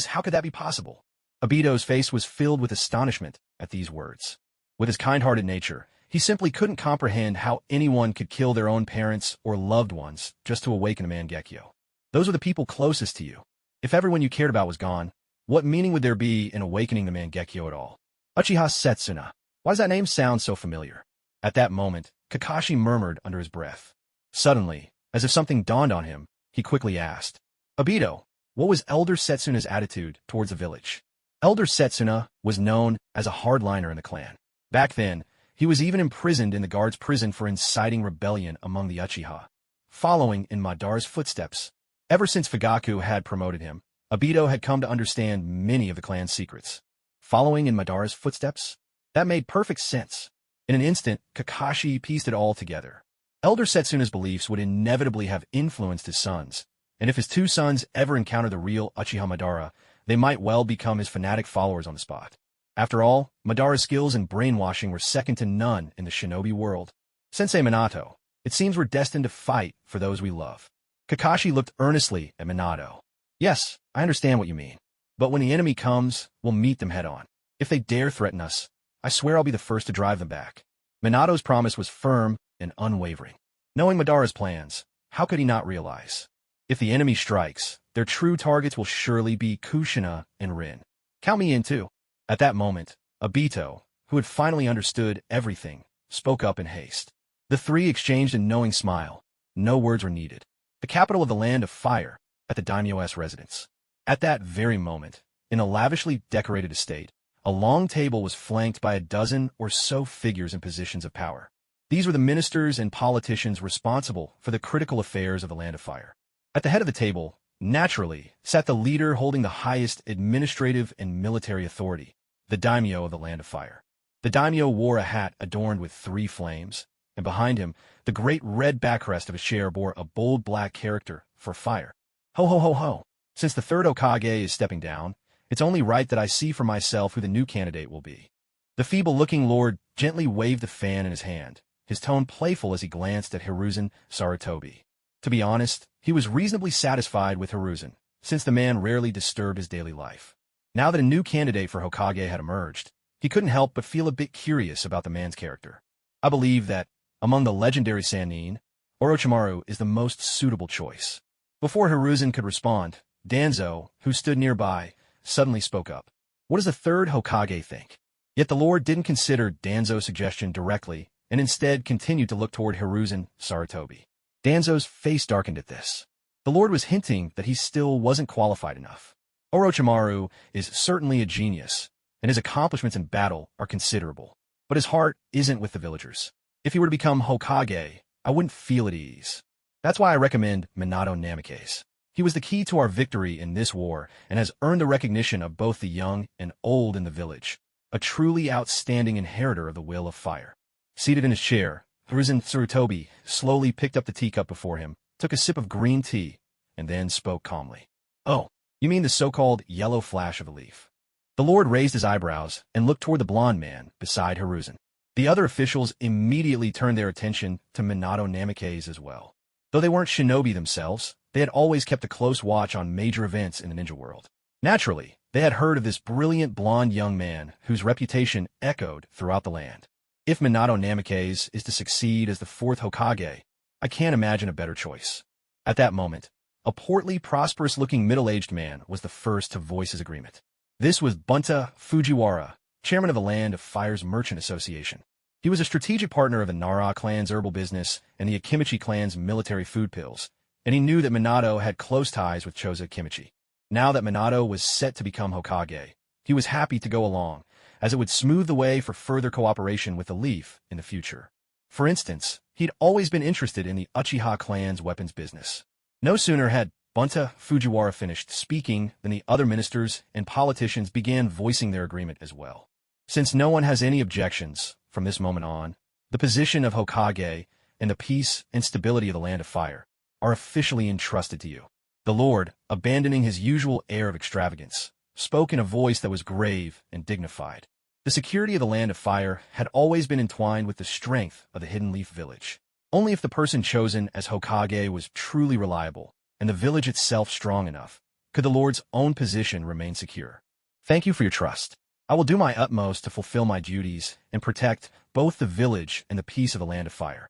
how could that be possible? Obito's face was filled with astonishment at these words. With his kind-hearted nature, he simply couldn't comprehend how anyone could kill their own parents or loved ones just to awaken a Mangekyo. Those were the people closest to you. If everyone you cared about was gone, what meaning would there be in awakening the Mangekyo at all? Uchiha Setsuna. Why does that name sound so familiar? At that moment, Kakashi murmured under his breath. Suddenly, as if something dawned on him, he quickly asked, Obito, what was Elder Setsuna's attitude towards the village? Elder Setsuna was known as a hardliner in the clan. Back then, he was even imprisoned in the guard's prison for inciting rebellion among the Uchiha, following in Madara's footsteps. Ever since Fugaku had promoted him, Obito had come to understand many of the clan's secrets. Following in Madara's footsteps? That made perfect sense. In an instant, Kakashi pieced it all together. Elder Setsuna's beliefs would inevitably have influenced his sons, and if his two sons ever encounter the real Uchiha Madara, they might well become his fanatic followers on the spot. After all, Madara's skills in brainwashing were second to none in the shinobi world. Sensei Minato, it seems we're destined to fight for those we love. Kakashi looked earnestly at Minato. Yes, I understand what you mean. But when the enemy comes, we'll meet them head-on. If they dare threaten us, I swear I'll be the first to drive them back. Minato's promise was firm and unwavering. Knowing Madara's plans, how could he not realize? If the enemy strikes, their true targets will surely be Kushina and Rin. Count me in too. At that moment, Obito, who had finally understood everything, spoke up in haste. The three exchanged a knowing smile. No words were needed. The capital of the Land of Fire, at the daimyo's residence. At that very moment, in a lavishly decorated estate, a long table was flanked by a dozen or so figures in positions of power. These were the ministers and politicians responsible for the critical affairs of the Land of Fire. At the head of the table, naturally, sat the leader holding the highest administrative and military authority, the daimyo of the Land of Fire. The daimyo wore a hat adorned with 3 flames, and behind him, the great red backrest of his chair bore a bold black character for fire. Ho ho ho ho! Since the third Hokage is stepping down, it's only right that I see for myself who the new candidate will be. The feeble-looking lord gently waved the fan in his hand, his tone playful as he glanced at Hiruzen Sarutobi. To be honest, he was reasonably satisfied with Hiruzen, since the man rarely disturbed his daily life. Now that a new candidate for Hokage had emerged, he couldn't help but feel a bit curious about the man's character. I believe that, among the legendary Sannin, Orochimaru is the most suitable choice. Before Hiruzen could respond, Danzo, who stood nearby, suddenly spoke up. What does the third Hokage think? Yet the Lord didn't consider Danzo's suggestion directly, and instead continued to look toward Hiruzen Sarutobi. Danzo's face darkened at this. The Lord was hinting that he still wasn't qualified enough. Orochimaru is certainly a genius, and his accomplishments in battle are considerable. But his heart isn't with the villagers. If he were to become Hokage, I wouldn't feel at ease. That's why I recommend Minato Namikaze. He was the key to our victory in this war and has earned the recognition of both the young and old in the village, a truly outstanding inheritor of the will of fire. Seated in his chair, Hiruzen Sarutobi slowly picked up the teacup before him, took a sip of green tea, and then spoke calmly. Oh, you mean the so-called yellow flash of a leaf? The Lord raised his eyebrows and looked toward the blond man beside Hiruzen. The other officials immediately turned their attention to Minato Namikaze as well. Though they weren't shinobi themselves, they had always kept a close watch on major events in the ninja world. Naturally, they had heard of this brilliant blond young man whose reputation echoed throughout the land. If Minato Namikaze is to succeed as the fourth Hokage, I can't imagine a better choice. At that moment, a portly, prosperous-looking middle-aged man was the first to voice his agreement. This was Bunta Fujiwara, chairman of the Land of Fire's Merchant Association. He was a strategic partner of the Nara clan's herbal business and the Akimichi clan's military food pills, and he knew that Minato had close ties with Choza Akimichi. Now that Minato was set to become Hokage, he was happy to go along, as it would smooth the way for further cooperation with the Leaf in the future. For instance, he'd always been interested in the Uchiha clan's weapons business. No sooner had Bunta Fujiwara finished speaking than the other ministers and politicians began voicing their agreement as well. Since no one has any objections, from this moment on, the position of Hokage and the peace and stability of the Land of Fire are officially entrusted to you. The Lord, abandoning his usual air of extravagance, spoke in a voice that was grave and dignified. The security of the Land of Fire had always been entwined with the strength of the Hidden Leaf Village. Only if the person chosen as Hokage was truly reliable, and the village itself strong enough, could the Lord's own position remain secure. Thank you for your trust. I will do my utmost to fulfill my duties and protect both the village and the peace of the Land of Fire.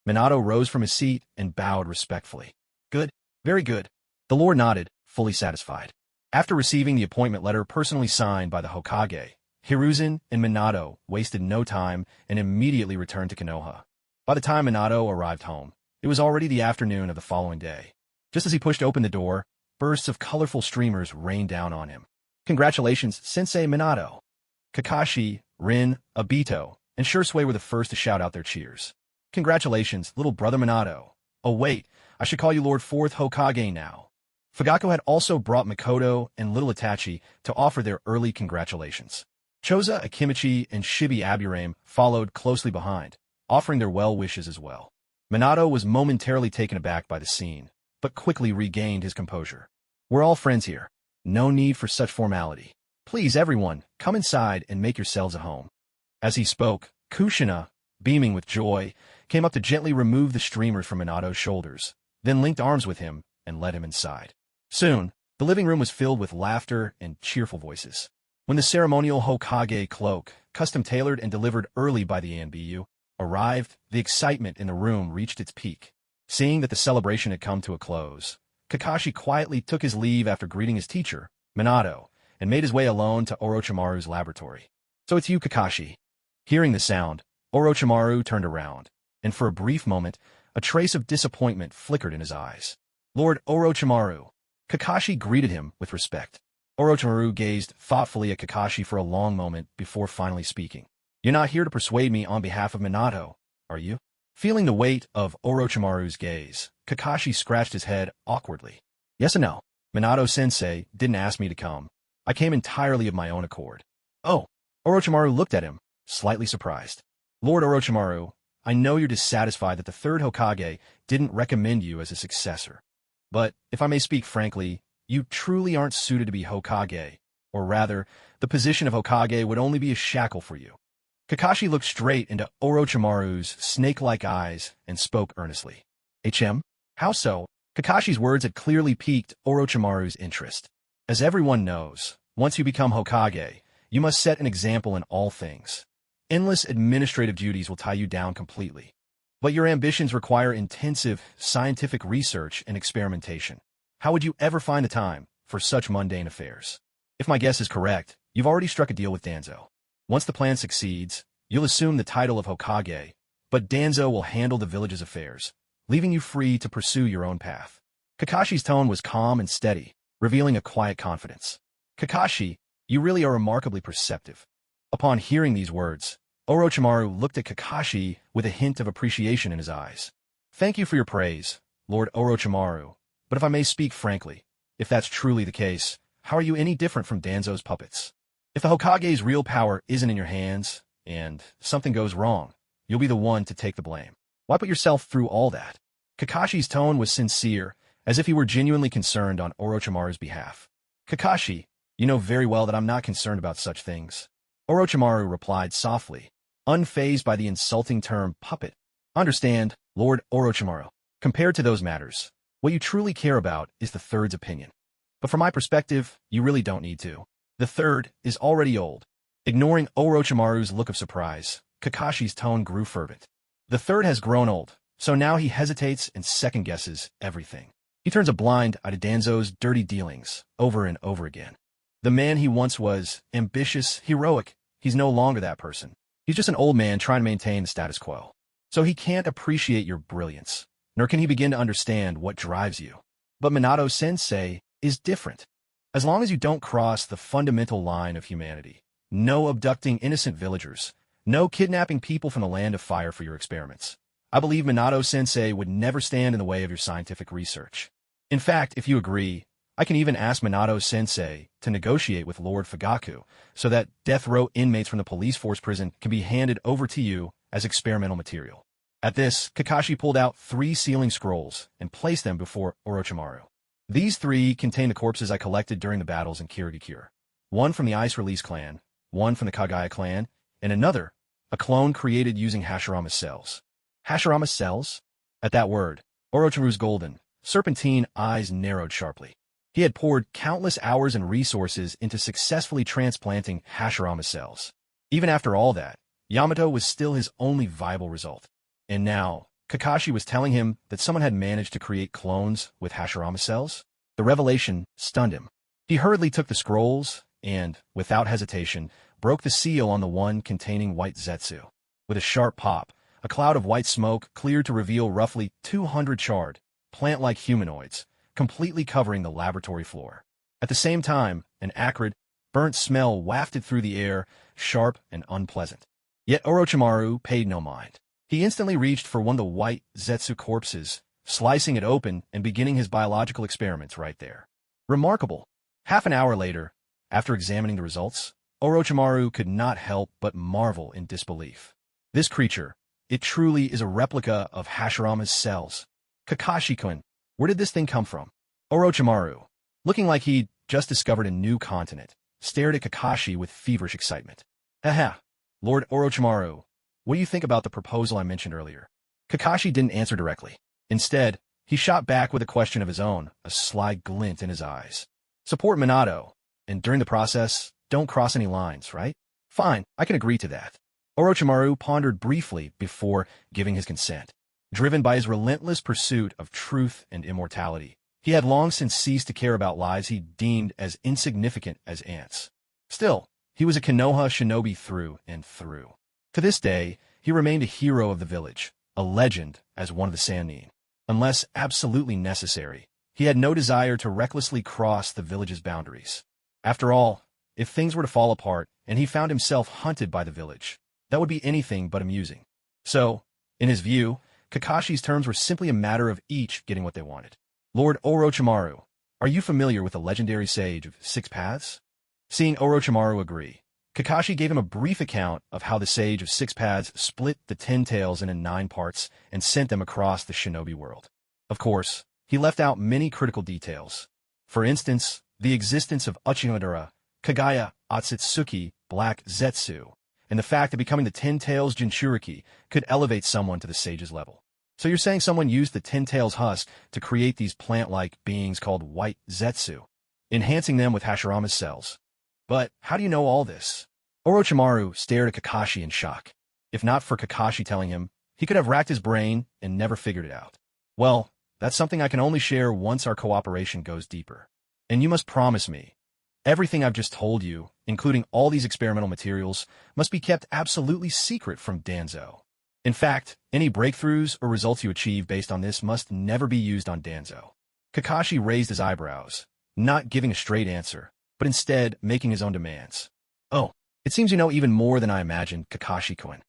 Minato rose from his seat and bowed respectfully. Good, very good. The Lord nodded, fully satisfied. After receiving the appointment letter personally signed by the Hokage, Hiruzen and Minato wasted no time and immediately returned to Konoha. By the time Minato arrived home, it was already the afternoon of the following day. Just as he pushed open the door, bursts of colorful streamers rained down on him. Congratulations, Sensei Minato. Kakashi, Rin, Obito, and Shursui were the first to shout out their cheers. Congratulations, little brother Minato. Oh wait, I should call you Lord Fourth Hokage now. Fugaku had also brought Mikoto and little Itachi to offer their early congratulations. Choza Akimichi and Shibi Aburame followed closely behind, offering their well wishes as well. Minato was momentarily taken aback by the scene, but quickly regained his composure. We're all friends here. No need for such formality. Please, everyone, come inside and make yourselves at home. As he spoke, Kushina, beaming with joy, came up to gently remove the streamers from Minato's shoulders, then linked arms with him and led him inside. Soon, the living room was filled with laughter and cheerful voices. When the ceremonial Hokage cloak, custom-tailored and delivered early by the ANBU, arrived, the excitement in the room reached its peak. Seeing that the celebration had come to a close, Kakashi quietly took his leave after greeting his teacher, Minato, and made his way alone to Orochimaru's laboratory. So it's you, Kakashi. Hearing the sound, Orochimaru turned around, and for a brief moment, a trace of disappointment flickered in his eyes. Lord Orochimaru. Kakashi greeted him with respect. Orochimaru gazed thoughtfully at Kakashi for a long moment before finally speaking. You're not here to persuade me on behalf of Minato, are you? Feeling the weight of Orochimaru's gaze, Kakashi scratched his head awkwardly. Yes and no. Minato-sensei didn't ask me to come. I came entirely of my own accord. Oh. Orochimaru looked at him, slightly surprised. Lord Orochimaru, I know you're dissatisfied that the third Hokage didn't recommend you as a successor. But, if I may speak frankly, you truly aren't suited to be Hokage, or rather, the position of Hokage would only be a shackle for you. Kakashi looked straight into Orochimaru's snake-like eyes and spoke earnestly. HM? How so? Kakashi's words had clearly piqued Orochimaru's interest. As everyone knows, once you become Hokage, You must set an example in all things. Endless administrative duties will tie you down completely. But your ambitions require intensive scientific research and experimentation. How would you ever find the time for such mundane affairs? If my guess is correct, you've already struck a deal with Danzo. Once the plan succeeds, you'll assume the title of Hokage, but Danzo will handle the village's affairs, leaving you free to pursue your own path. Kakashi's tone was calm and steady, revealing a quiet confidence. Kakashi, you really are remarkably perceptive. Upon hearing these words, Orochimaru looked at Kakashi with a hint of appreciation in his eyes. Thank you for your praise, Lord Orochimaru, but if I may speak frankly, if that's truly the case, how are you any different from Danzo's puppets? If the Hokage's real power isn't in your hands, and something goes wrong, you'll be the one to take the blame. Why put yourself through all that? Kakashi's tone was sincere, as if he were genuinely concerned on Orochimaru's behalf. Kakashi, you know very well that I'm not concerned about such things. Orochimaru replied softly, unfazed by the insulting term puppet. Understand, Lord Orochimaru, compared to those matters, what you truly care about is the third's opinion. But from my perspective, you really don't need to. The third is already old. Ignoring Orochimaru's look of surprise, Kakashi's tone grew fervent. The third has grown old, so now he hesitates and second-guesses everything. He turns a blind eye to Danzo's dirty dealings over and over again. The man he once was, ambitious, heroic, he's no longer that person. He's just an old man trying to maintain the status quo. So he can't appreciate your brilliance, nor can he begin to understand what drives you. But Minato-sensei is different. As long as you don't cross the fundamental line of humanity, no abducting innocent villagers, no kidnapping people from the land of fire for your experiments, I believe Minato-sensei would never stand in the way of your scientific research. In fact, if you agree, I can even ask Minato-sensei to negotiate with Lord Fugaku so that death row inmates from the police force prison can be handed over to you as experimental material. At this, Kakashi pulled out 3 sealing scrolls and placed them before Orochimaru. These 3 contain the corpses I collected during the battles in Kirigakure. One from the Ice Release clan, one from the Kagaya clan, and another, a clone created using Hashirama cells. Hashirama cells? At that word, Orochimaru's golden, serpentine eyes narrowed sharply. He had poured countless hours and resources into successfully transplanting Hashirama cells. Even after all that, Yamato was still his only viable result. And now, Kakashi was telling him that someone had managed to create clones with Hashirama cells? The revelation stunned him. He hurriedly took the scrolls and, without hesitation, broke the seal on the one containing white Zetsu. With a sharp pop, a cloud of white smoke cleared to reveal roughly 200 charred, plant-like humanoids, completely covering the laboratory floor. At the same time, an acrid, burnt smell wafted through the air, sharp and unpleasant. Yet Orochimaru paid no mind. He instantly reached for one of the white Zetsu corpses, slicing it open and beginning his biological experiments right there. Remarkable. Half an hour later, after examining the results, Orochimaru could not help but marvel in disbelief. This creature, it truly is a replica of Hashirama's cells. Kakashi-kun, where did this thing come from? Orochimaru, looking like he'd just discovered a new continent, stared at Kakashi with feverish excitement. Haha, Lord Orochimaru, what do you think about the proposal I mentioned earlier? Kakashi didn't answer directly. Instead, he shot back with a question of his own, a sly glint in his eyes. Support Minato, and during the process, don't cross any lines, right? Fine, I can agree to that. Orochimaru pondered briefly before giving his consent. Driven by his relentless pursuit of truth and immortality, he had long since ceased to care about lives he deemed as insignificant as ants. Still, he was a Konoha shinobi through and through. To this day, he remained a hero of the village, a legend as one of the Sannin. Unless absolutely necessary, he had no desire to recklessly cross the village's boundaries. After all, if things were to fall apart and he found himself hunted by the village, that would be anything but amusing. So, in his view, Kakashi's terms were simply a matter of each getting what they wanted. Lord Orochimaru, are you familiar with the legendary sage of 6 paths? Seeing Orochimaru agree, Kakashi gave him a brief account of how the Sage of 6 Paths split the 10 Tails into 9 parts and sent them across the shinobi world. Of course, he left out many critical details. For instance, the existence of Uchihodera, Kagaya, Otsutsuki, Black Zetsu, and the fact that becoming the 10 Tails Jinchuriki could elevate someone to the Sage's level. So you're saying someone used the 10 Tails husk to create these plant-like beings called White Zetsu, enhancing them with Hashirama's cells. But how do you know all this? Orochimaru stared at Kakashi in shock. If not for Kakashi telling him, he could have racked his brain and never figured it out. Well, that's something I can only share once our cooperation goes deeper. And you must promise me, everything I've just told you, including all these experimental materials, must be kept absolutely secret from Danzo. In fact, any breakthroughs or results you achieve based on this must never be used on Danzo. Kakashi raised his eyebrows, not giving a straight answer, but instead making his own demands. Oh, it seems you know even more than I imagined, Kakashi-kun.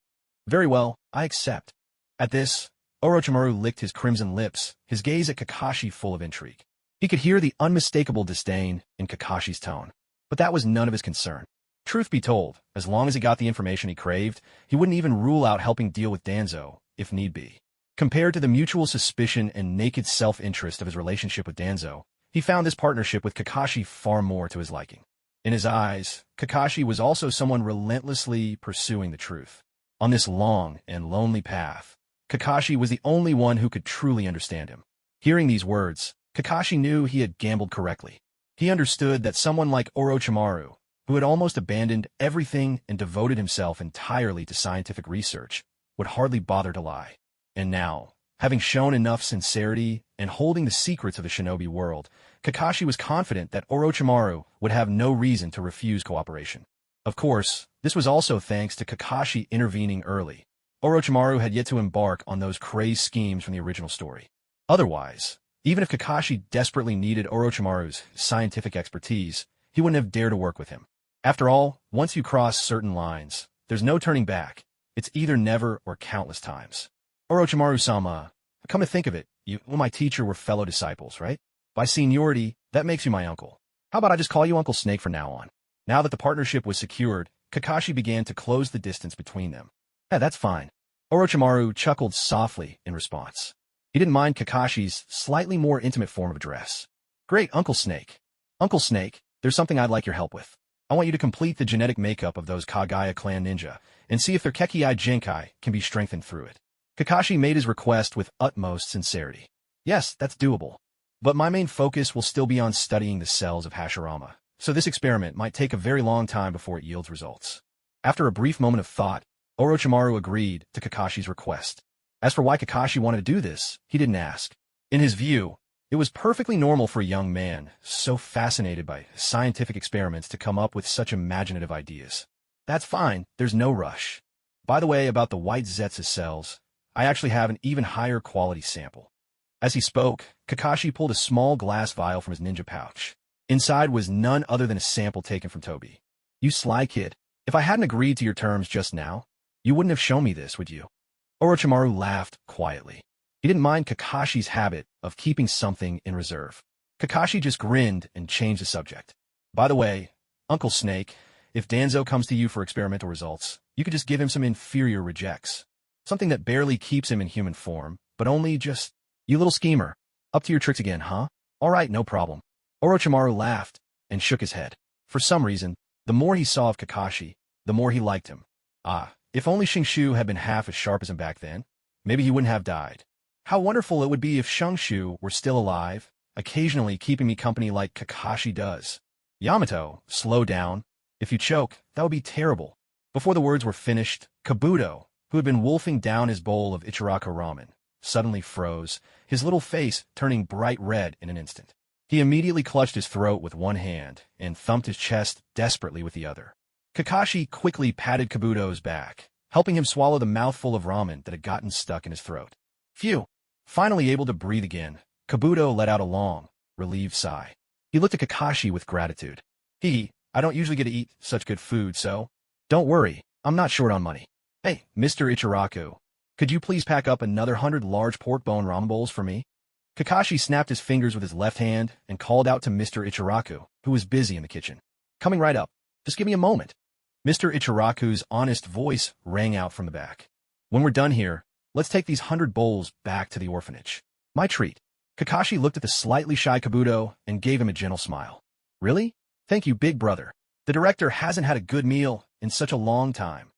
Very well, I accept. At this, Orochimaru licked his crimson lips, his gaze at Kakashi full of intrigue. He could hear the unmistakable disdain in Kakashi's tone, but that was none of his concern. Truth be told, as long as he got the information he craved, he wouldn't even rule out helping deal with Danzo, if need be. Compared to the mutual suspicion and naked self-interest of his relationship with Danzo, he found this partnership with Kakashi far more to his liking. In his eyes, Kakashi was also someone relentlessly pursuing the truth. On this long and lonely path, Kakashi was the only one who could truly understand him. Hearing these words, Kakashi knew he had gambled correctly. He understood that someone like Orochimaru, who had almost abandoned everything and devoted himself entirely to scientific research, would hardly bother to lie. And now, having shown enough sincerity and holding the secrets of the shinobi world, Kakashi was confident that Orochimaru would have no reason to refuse cooperation. Of course, this was also thanks to Kakashi intervening early. Orochimaru had yet to embark on those crazed schemes from the original story. Otherwise, even if Kakashi desperately needed Orochimaru's scientific expertise, he wouldn't have dared to work with him. After all, once you cross certain lines, there's no turning back. It's either never or countless times. Orochimaru-sama, come to think of it, you and my teacher were fellow disciples, right? By seniority, that makes you my uncle. How about I just call you Uncle Snake from now on? Now that the partnership was secured, Kakashi began to close the distance between them. Yeah, that's fine. Orochimaru chuckled softly in response. He didn't mind Kakashi's slightly more intimate form of address. Great, Uncle Snake. Uncle Snake, there's something I'd like your help with. I want you to complete the genetic makeup of those Kagaya clan ninja and see if their Kekii Jinkai can be strengthened through it. Kakashi made his request with utmost sincerity. Yes, that's doable. But my main focus will still be on studying the cells of Hashirama, so this experiment might take a very long time before it yields results. After a brief moment of thought, Orochimaru agreed to Kakashi's request. As for why Kakashi wanted to do this, he didn't ask. In his view, it was perfectly normal for a young man so fascinated by scientific experiments to come up with such imaginative ideas. That's fine, there's no rush. By the way, about the white Zetsu cells, I actually have an even higher quality sample. As he spoke, Kakashi pulled a small glass vial from his ninja pouch. Inside was none other than a sample taken from Toby. You sly kid, if I hadn't agreed to your terms just now, you wouldn't have shown me this, would you? Orochimaru laughed quietly. He didn't mind Kakashi's habit of keeping something in reserve. Kakashi just grinned and changed the subject. By the way, Uncle Snake, if Danzo comes to you for experimental results, you could just give him some inferior rejects. Something that barely keeps him in human form, but only just, you little schemer. Up to your tricks again, huh? All right, no problem. Orochimaru laughed and shook his head. For some reason, the more he saw of Kakashi, the more he liked him. Ah, if only Shingshu had been half as sharp as him back then, maybe he wouldn't have died. How wonderful it would be if Shingshu were still alive, occasionally keeping me company like Kakashi does. Yamato, slow down. If you choke, that would be terrible. Before the words were finished, Kabuto, who had been wolfing down his bowl of Ichiraka ramen, suddenly froze, his little face turning bright red in an instant. He immediately clutched his throat with one hand and thumped his chest desperately with the other. Kakashi quickly patted Kabuto's back, helping him swallow the mouthful of ramen that had gotten stuck in his throat. Phew! Finally able to breathe again, Kabuto let out a long, relieved sigh. He looked at Kakashi with gratitude. I don't usually get to eat such good food, so don't worry, I'm not short on money. Hey, Mr. Ichiraku, could you please pack up another 100 large pork bone ramen bowls for me? Kakashi snapped his fingers with his left hand and called out to Mr. Ichiraku, who was busy in the kitchen. Coming right up. Just give me a moment. Mr. Ichiraku's honest voice rang out from the back. When we're done here, let's take these 100 bowls back to the orphanage. My treat. Kakashi looked at the slightly shy Kabuto and gave him a gentle smile. Really? Thank you, big brother. The director hasn't had a good meal in such a long time.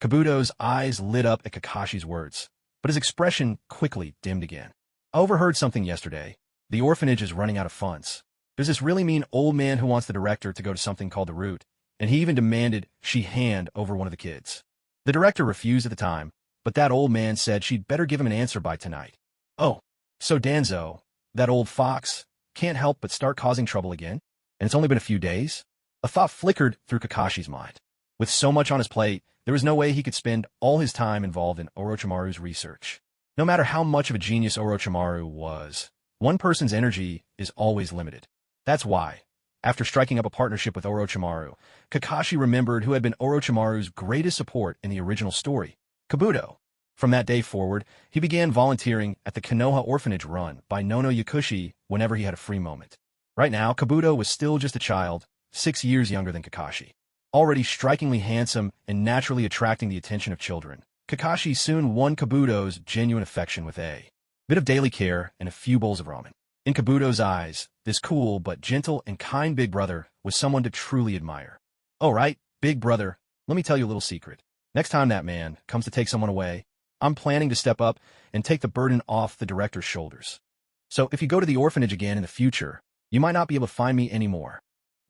Kabuto's eyes lit up at Kakashi's words, but his expression quickly dimmed again. I overheard something yesterday. The orphanage is running out of funds. There's this really mean old man who wants the director to go to something called the Root, and he even demanded she hand over one of the kids. The director refused at the time, but that old man said she'd better give him an answer by tonight. Oh, so Danzo, that old fox, can't help but start causing trouble again? And it's only been a few days? A thought flickered through Kakashi's mind. With so much on his plate, there was no way he could spend all his time involved in Orochimaru's research. No matter how much of a genius Orochimaru was, one person's energy is always limited. That's why, after striking up a partnership with Orochimaru, Kakashi remembered who had been Orochimaru's greatest support in the original story, Kabuto. From that day forward, he began volunteering at the Konoha orphanage run by Nono Yakushi whenever he had a free moment. Right now, Kabuto was still just a child, 6 years younger than Kakashi. Already strikingly handsome and naturally attracting the attention of children, Kakashi soon won Kabuto's genuine affection with a bit of daily care and a few bowls of ramen. In Kabuto's eyes, this cool but gentle and kind big brother was someone to truly admire. "Oh right, big brother, let me tell you a little secret. Next time that man comes to take someone away, I'm planning to step up and take the burden off the director's shoulders. So if you go to the orphanage again in the future, you might not be able to find me anymore.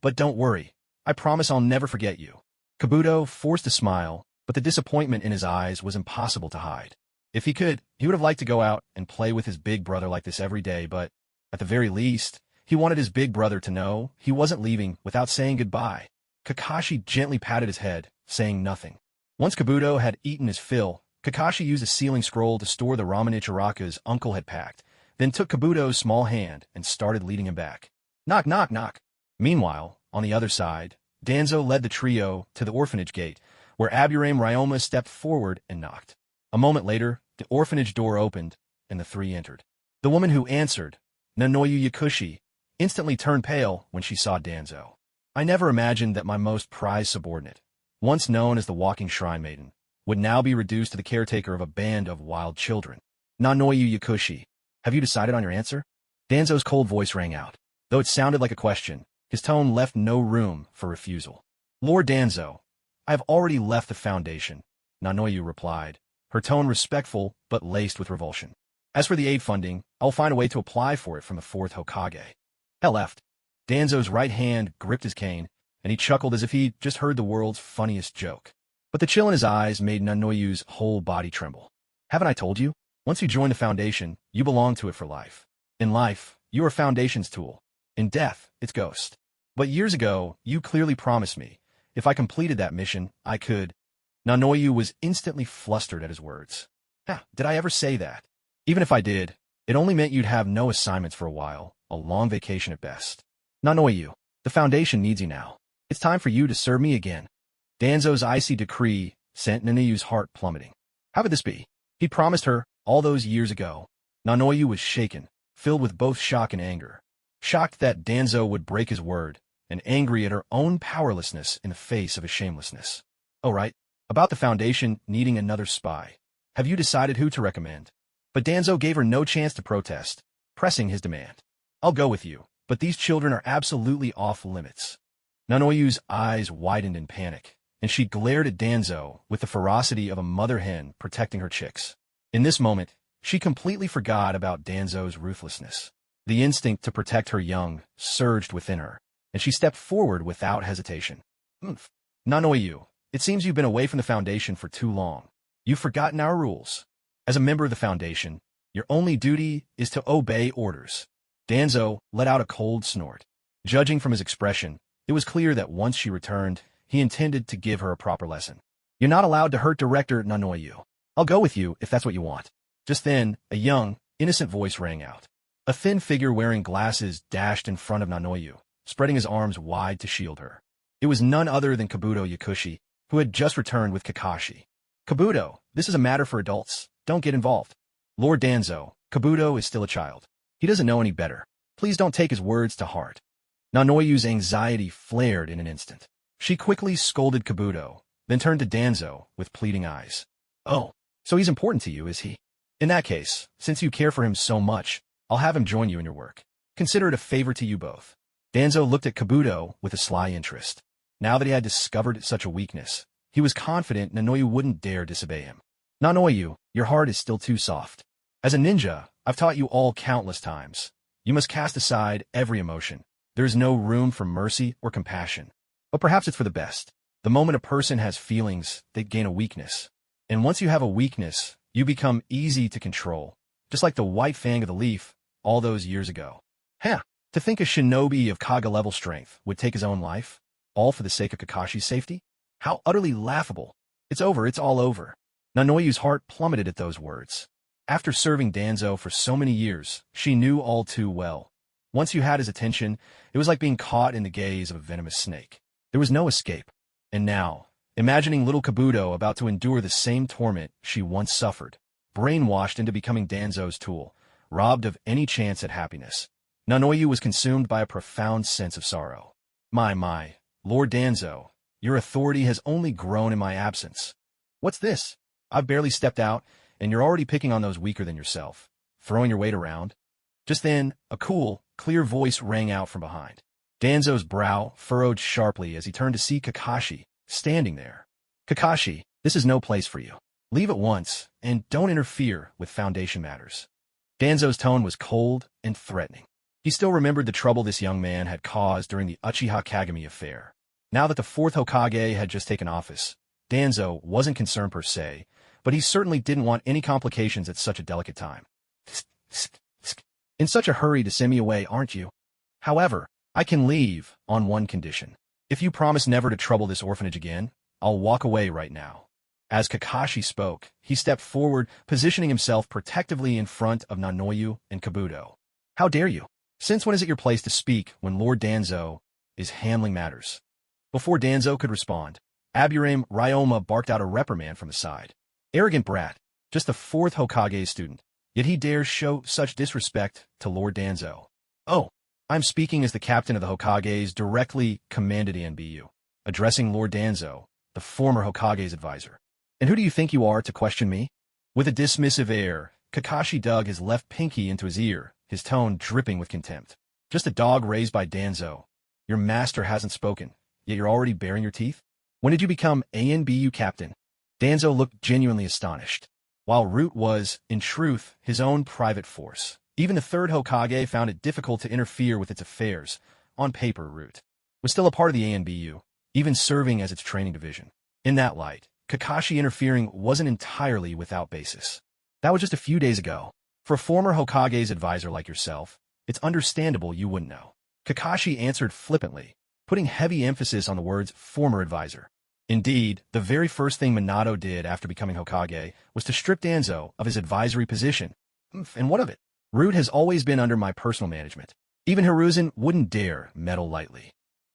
But don't worry, I promise I'll never forget you." Kabuto forced a smile, but the disappointment in his eyes was impossible to hide. If he could, he would have liked to go out and play with his big brother like this every day, but at the very least, he wanted his big brother to know he wasn't leaving without saying goodbye. Kakashi gently patted his head, saying nothing. Once Kabuto had eaten his fill, Kakashi used a sealing scroll to store the ramen Ichiraka's uncle had packed, then took Kabuto's small hand and started leading him back. Knock, knock, knock. Meanwhile, on the other side, Danzo led the trio to the orphanage gate, where Aburame Ryoma stepped forward and knocked. A moment later, the orphanage door opened, and the three entered. The woman who answered, Nanoyu Yakushi, instantly turned pale when she saw Danzo. "I never imagined that my most prized subordinate, once known as the Walking Shrine Maiden, would now be reduced to the caretaker of a band of wild children. Nanoyu Yakushi, have you decided on your answer?" Danzo's cold voice rang out. Though it sounded like a question, his tone left no room for refusal. "Lord Danzo, I have already left the Foundation," Nanoyu replied, her tone respectful but laced with revulsion. "As for the aid funding, I'll find a way to apply for it from the 4th Hokage." Hell left. Danzo's right hand gripped his cane, and he chuckled as if he'd just heard the world's funniest joke. But the chill in his eyes made Nanoyu's whole body tremble. "Haven't I told you? Once you join the Foundation, you belong to it for life. In life, you are Foundation's tool. In death, its ghost. But years ago, you clearly promised me, if I completed that mission, I could—" Nanoyu was instantly flustered at his words. Did I ever say that? Even if I did, it only meant you'd have no assignments for a while, a long vacation at best. Nanoyu, the Foundation needs you now. It's time for you to serve me again." Danzo's icy decree sent Nanoyu's heart plummeting. How could this be? He'd promised her, all those years ago. Nanoyu was shaken, filled with both shock and anger. Shocked that Danzo would break his word, and angry at her own powerlessness in the face of his shamelessness. "Oh right, about the Foundation needing another spy. Have you decided who to recommend?" But Danzo gave her no chance to protest, pressing his demand. "I'll go with you, but these children are absolutely off limits." Nanoyu's eyes widened in panic, and she glared at Danzo with the ferocity of a mother hen protecting her chicks. In this moment, she completely forgot about Danzo's ruthlessness. The instinct to protect her young surged within her, and she stepped forward without hesitation. "Nanoyu, it seems you've been away from the Foundation for too long. You've forgotten our rules. As a member of the Foundation, your only duty is to obey orders." Danzo let out a cold snort. Judging from his expression, it was clear that once she returned, he intended to give her a proper lesson. "You're not allowed to hurt Director Nanoyu. I'll go with you if that's what you want." Just then, a young, innocent voice rang out. A thin figure wearing glasses dashed in front of Nanoyu, spreading his arms wide to shield her. It was none other than Kabuto Yakushi, who had just returned with Kakashi. "Kabuto, this is a matter for adults. Don't get involved." "Lord Danzo, Kabuto is still a child. He doesn't know any better. Please don't take his words to heart." Nanoyu's anxiety flared in an instant. She quickly scolded Kabuto, then turned to Danzo with pleading eyes. "Oh, so he's important to you, is he? In that case, since you care for him so much, I'll have him join you in your work. Consider it a favor to you both." Danzo looked at Kabuto with a sly interest. Now that he had discovered such a weakness, he was confident Nanoyu wouldn't dare disobey him. "Nanoyu, your heart is still too soft. As a ninja, I've taught you all countless times. You must cast aside every emotion. There is no room for mercy or compassion. But perhaps it's for the best. The moment a person has feelings, they gain a weakness. And once you have a weakness, you become easy to control. Just like the white fang of the leaf all those years ago. Huh, to think a shinobi of Kaga-level strength would take his own life, all for the sake of Kakashi's safety? How utterly laughable. It's over, it's all over. Nanoyu's heart plummeted at those words. After serving Danzo for so many years, she knew all too well. Once you had his attention, it was like being caught in the gaze of a venomous snake. There was no escape. And now, imagining little Kabuto about to endure the same torment she once suffered, brainwashed into becoming Danzo's tool, robbed of any chance at happiness, Nanoyu was consumed by a profound sense of sorrow. My, Lord Danzo, your authority has only grown in my absence. What's this? I've barely stepped out, and you're already picking on those weaker than yourself, throwing your weight around. Just then, a cool, clear voice rang out from behind. Danzo's brow furrowed sharply as he turned to see Kakashi, standing there. Kakashi, this is no place for you. Leave at once, and don't interfere with Foundation matters. Danzo's tone was cold and threatening. He still remembered the trouble this young man had caused during the Uchiha Kagami affair. Now that the fourth Hokage had just taken office, Danzo wasn't concerned per se, but he certainly didn't want any complications at such a delicate time. In such a hurry to send me away, aren't you? However, I can leave on one condition. If you promise never to trouble this orphanage again, I'll walk away right now. As Kakashi spoke, he stepped forward, positioning himself protectively in front of Nanoyu and Kabuto. How dare you? Since when is it your place to speak when Lord Danzo is handling matters? Before Danzo could respond, Aburame Ryoma barked out a reprimand from the side. Arrogant brat, just the fourth Hokage's student, yet he dares show such disrespect to Lord Danzo. Oh, I'm speaking as the captain of the Hokage's directly commanded NBU, addressing Lord Danzo, the former Hokage's advisor. And who do you think you are to question me? With a dismissive air, Kakashi dug his left pinky into his ear, his tone dripping with contempt. Just a dog raised by Danzo. Your master hasn't spoken, yet you're already baring your teeth? When did you become ANBU captain? Danzo looked genuinely astonished. While Root was, in truth, his own private force, even the third Hokage found it difficult to interfere with its affairs. On paper, Root was still a part of the ANBU, even serving as its training division. In that light, Kakashi interfering wasn't entirely without basis. That was just a few days ago. For a former Hokage's advisor like yourself, it's understandable you wouldn't know. Kakashi answered flippantly, putting heavy emphasis on the words former advisor. Indeed, the very first thing Minato did after becoming Hokage was to strip Danzo of his advisory position. And what of it? Root has always been under my personal management. Even Hiruzen wouldn't dare meddle lightly.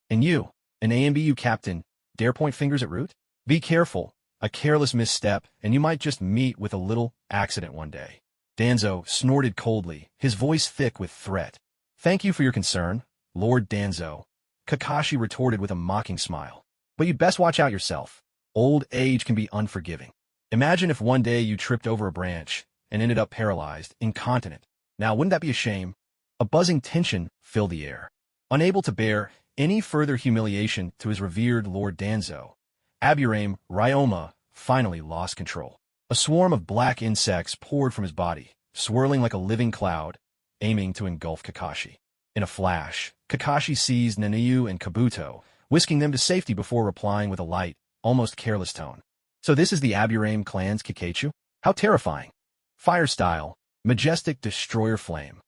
And you, an ANBU captain, dare point fingers at Root? Be careful. A careless misstep, and you might just meet with a little accident one day. Danzo snorted coldly, his voice thick with threat. Thank you for your concern, Lord Danzo. Kakashi retorted with a mocking smile. But you'd best watch out yourself. Old age can be unforgiving. Imagine if one day you tripped over a branch and ended up paralyzed, incontinent. Now, wouldn't that be a shame? A buzzing tension filled the air. Unable to bear any further humiliation to his revered Lord Danzo, Aburame Ryoma finally lost control. A swarm of black insects poured from his body, swirling like a living cloud, aiming to engulf Kakashi. In a flash, Kakashi seized Nanoyu and Kabuto, whisking them to safety before replying with a light, almost careless tone. So this is the Aburame clan's Kikaichu? How terrifying. Fire style, majestic destroyer flame.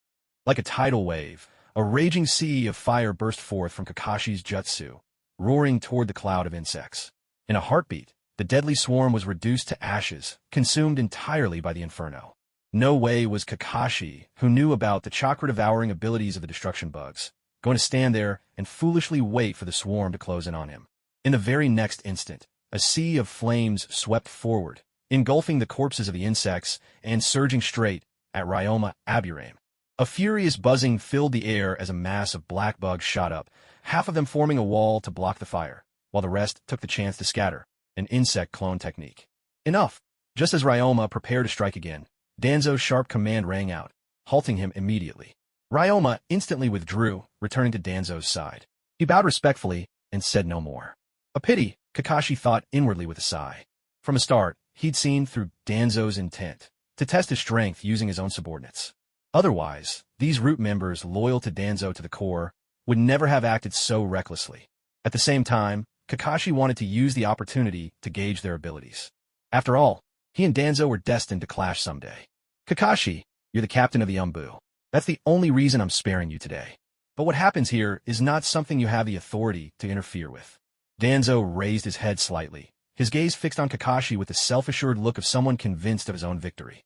Like a tidal wave, a raging sea of fire burst forth from Kakashi's jutsu, roaring toward the cloud of insects. In a heartbeat, the deadly swarm was reduced to ashes, consumed entirely by the inferno. No way was Kakashi, who knew about the chakra-devouring abilities of the destruction bugs, going to stand there and foolishly wait for the swarm to close in on him. In the very next instant, a sea of flames swept forward, engulfing the corpses of the insects and surging straight at Ryoma Aburame. A furious buzzing filled the air as a mass of black bugs shot up, half of them forming a wall to block the fire, while the rest took the chance to scatter, an insect clone technique. Enough! Just as Ryoma prepared to strike again, Danzo's sharp command rang out, halting him immediately. Ryoma instantly withdrew, returning to Danzo's side. He bowed respectfully and said no more. A pity, Kakashi thought inwardly with a sigh. From the start, he'd seen through Danzo's intent to test his strength using his own subordinates. Otherwise, these Root members loyal to Danzo to the core would never have acted so recklessly. At the same time, Kakashi wanted to use the opportunity to gauge their abilities. After all, he and Danzo were destined to clash someday. Kakashi, you're the captain of the Umbu. That's the only reason I'm sparing you today. But what happens here is not something you have the authority to interfere with. Danzo raised his head slightly, his gaze fixed on Kakashi with the self-assured look of someone convinced of his own victory.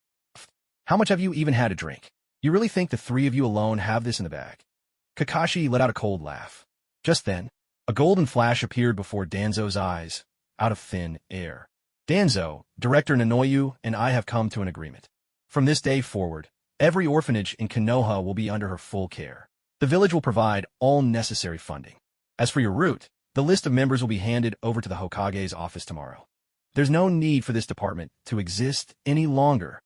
How much have you even had to drink? You really think the three of you alone have this in the bag? Kakashi let out a cold laugh. Just then, a golden flash appeared before Danzo's eyes, out of thin air. Danzo, Director Nanoyu, and I have come to an agreement. From this day forward, every orphanage in Konoha will be under her full care. The village will provide all necessary funding. As for your route, the list of members will be handed over to the Hokage's office tomorrow. There's no need for this department to exist any longer.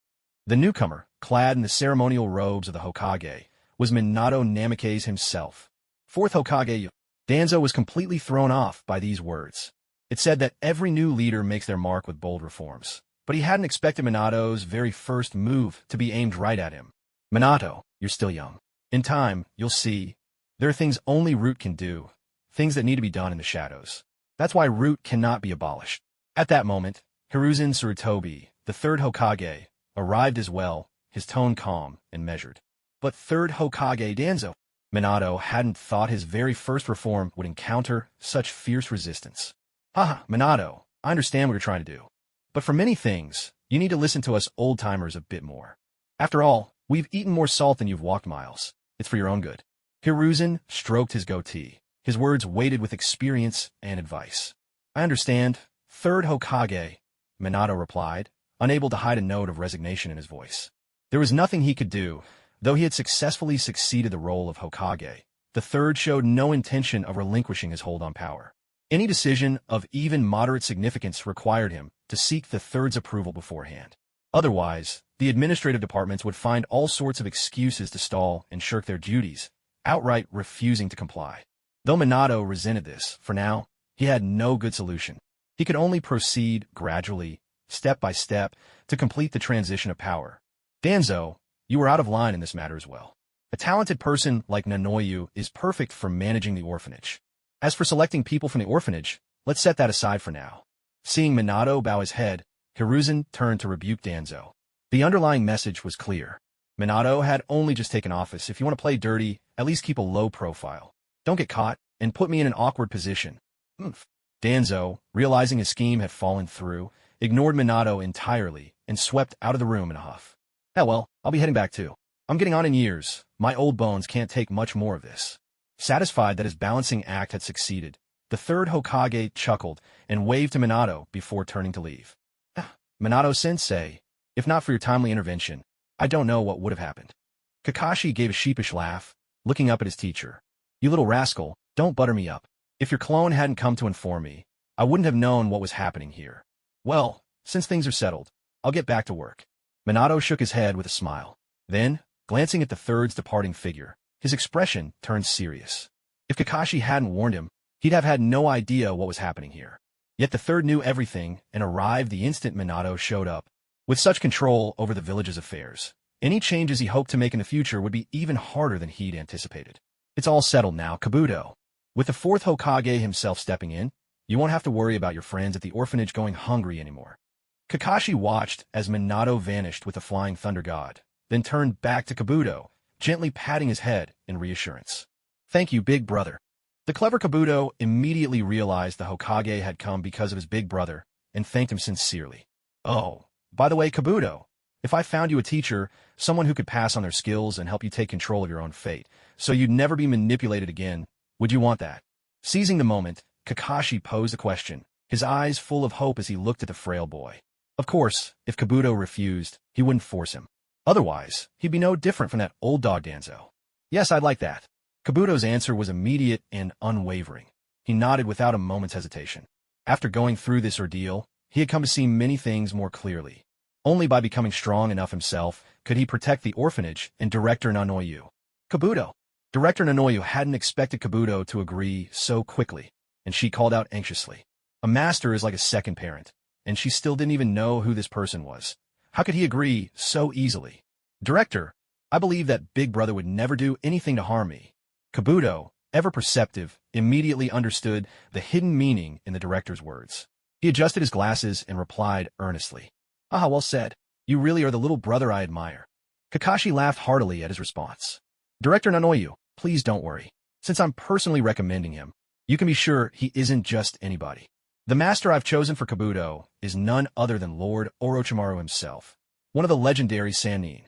The newcomer, clad in the ceremonial robes of the Hokage, was Minato Namikaze himself. Fourth Hokage. Danzo was completely thrown off by these words. It said that every new leader makes their mark with bold reforms, but he hadn't expected Minato's very first move to be aimed right at him. Minato, you're still young. In time, you'll see. There are things only Root can do, things that need to be done in the shadows. That's why Root cannot be abolished. At that moment, Hiruzen Sarutobi, the third Hokage, arrived as well, his tone calm and measured. But third Hokage Danzo, Minato hadn't thought his very first reform would encounter such fierce resistance. Haha, Minato, I understand what you're trying to do. But for many things, you need to listen to us old-timers a bit more. After all, we've eaten more salt than you've walked miles. It's for your own good. Hiruzen stroked his goatee, his words weighted with experience and advice. I understand, third Hokage, Minato replied, unable to hide a note of resignation in his voice. There was nothing he could do, though he had successfully succeeded the role of Hokage. The third showed no intention of relinquishing his hold on power. Any decision of even moderate significance required him to seek the third's approval beforehand. Otherwise, the administrative departments would find all sorts of excuses to stall and shirk their duties, outright refusing to comply. Though Minato resented this, for now, he had no good solution. He could only proceed gradually, step by step, to complete the transition of power. Danzo, you were out of line in this matter as well. A talented person like Nanoyu is perfect for managing the orphanage. As for selecting people from the orphanage, let's set that aside for now. Seeing Minato bow his head, Hiruzen turned to rebuke Danzo. The underlying message was clear. Minato had only just taken office. If you want to play dirty, at least keep a low profile. Don't get caught, and put me in an awkward position. Danzo, realizing his scheme had fallen through, ignored Minato entirely and swept out of the room in a huff. Hell well, I'll be heading back too. I'm getting on in years. My old bones can't take much more of this. Satisfied that his balancing act had succeeded, the third Hokage chuckled and waved to Minato before turning to leave. Minato-sensei, if not for your timely intervention, I don't know what would have happened. Kakashi gave a sheepish laugh, looking up at his teacher. You little rascal, don't butter me up. If your clone hadn't come to inform me, I wouldn't have known what was happening here. Well, since things are settled, I'll get back to work. Minato shook his head with a smile. Then, glancing at the third's departing figure, his expression turned serious. If Kakashi hadn't warned him, he'd have had no idea what was happening here. Yet the third knew everything and arrived the instant Minato showed up. With such control over the village's affairs, any changes he hoped to make in the future would be even harder than he'd anticipated. It's all settled now, Kabuto. With the fourth Hokage himself stepping in, you won't have to worry about your friends at the orphanage going hungry anymore. Kakashi watched as Minato vanished with the flying thunder god, then turned back to Kabuto, gently patting his head in reassurance. Thank you, big brother. The clever Kabuto immediately realized the Hokage had come because of his big brother and thanked him sincerely. Oh, by the way, Kabuto, if I found you a teacher, someone who could pass on their skills and help you take control of your own fate, so you'd never be manipulated again, would you want that? Seizing the moment, Kakashi posed a question, his eyes full of hope as he looked at the frail boy. Of course, if Kabuto refused, he wouldn't force him. Otherwise, he'd be no different from that old dog Danzo. Yes, I'd like that. Kabuto's answer was immediate and unwavering. He nodded without a moment's hesitation. After going through this ordeal, he had come to see many things more clearly. Only by becoming strong enough himself could he protect the orphanage and Director Nanoyu. Kabuto. Director Nanoyu hadn't expected Kabuto to agree so quickly, and she called out anxiously. A master is like a second parent, and she still didn't even know who this person was. How could he agree so easily? Director, I believe that Big Brother would never do anything to harm me. Kabuto, ever perceptive, immediately understood the hidden meaning in the director's words. He adjusted his glasses and replied earnestly, "Ah, well said. You really are the little brother I admire." Kakashi laughed heartily at his response. "Director Nanoyu, please don't worry. Since I'm personally recommending him, you can be sure he isn't just anybody. The master I've chosen for Kabuto is none other than Lord Orochimaru himself, one of the legendary Sannin."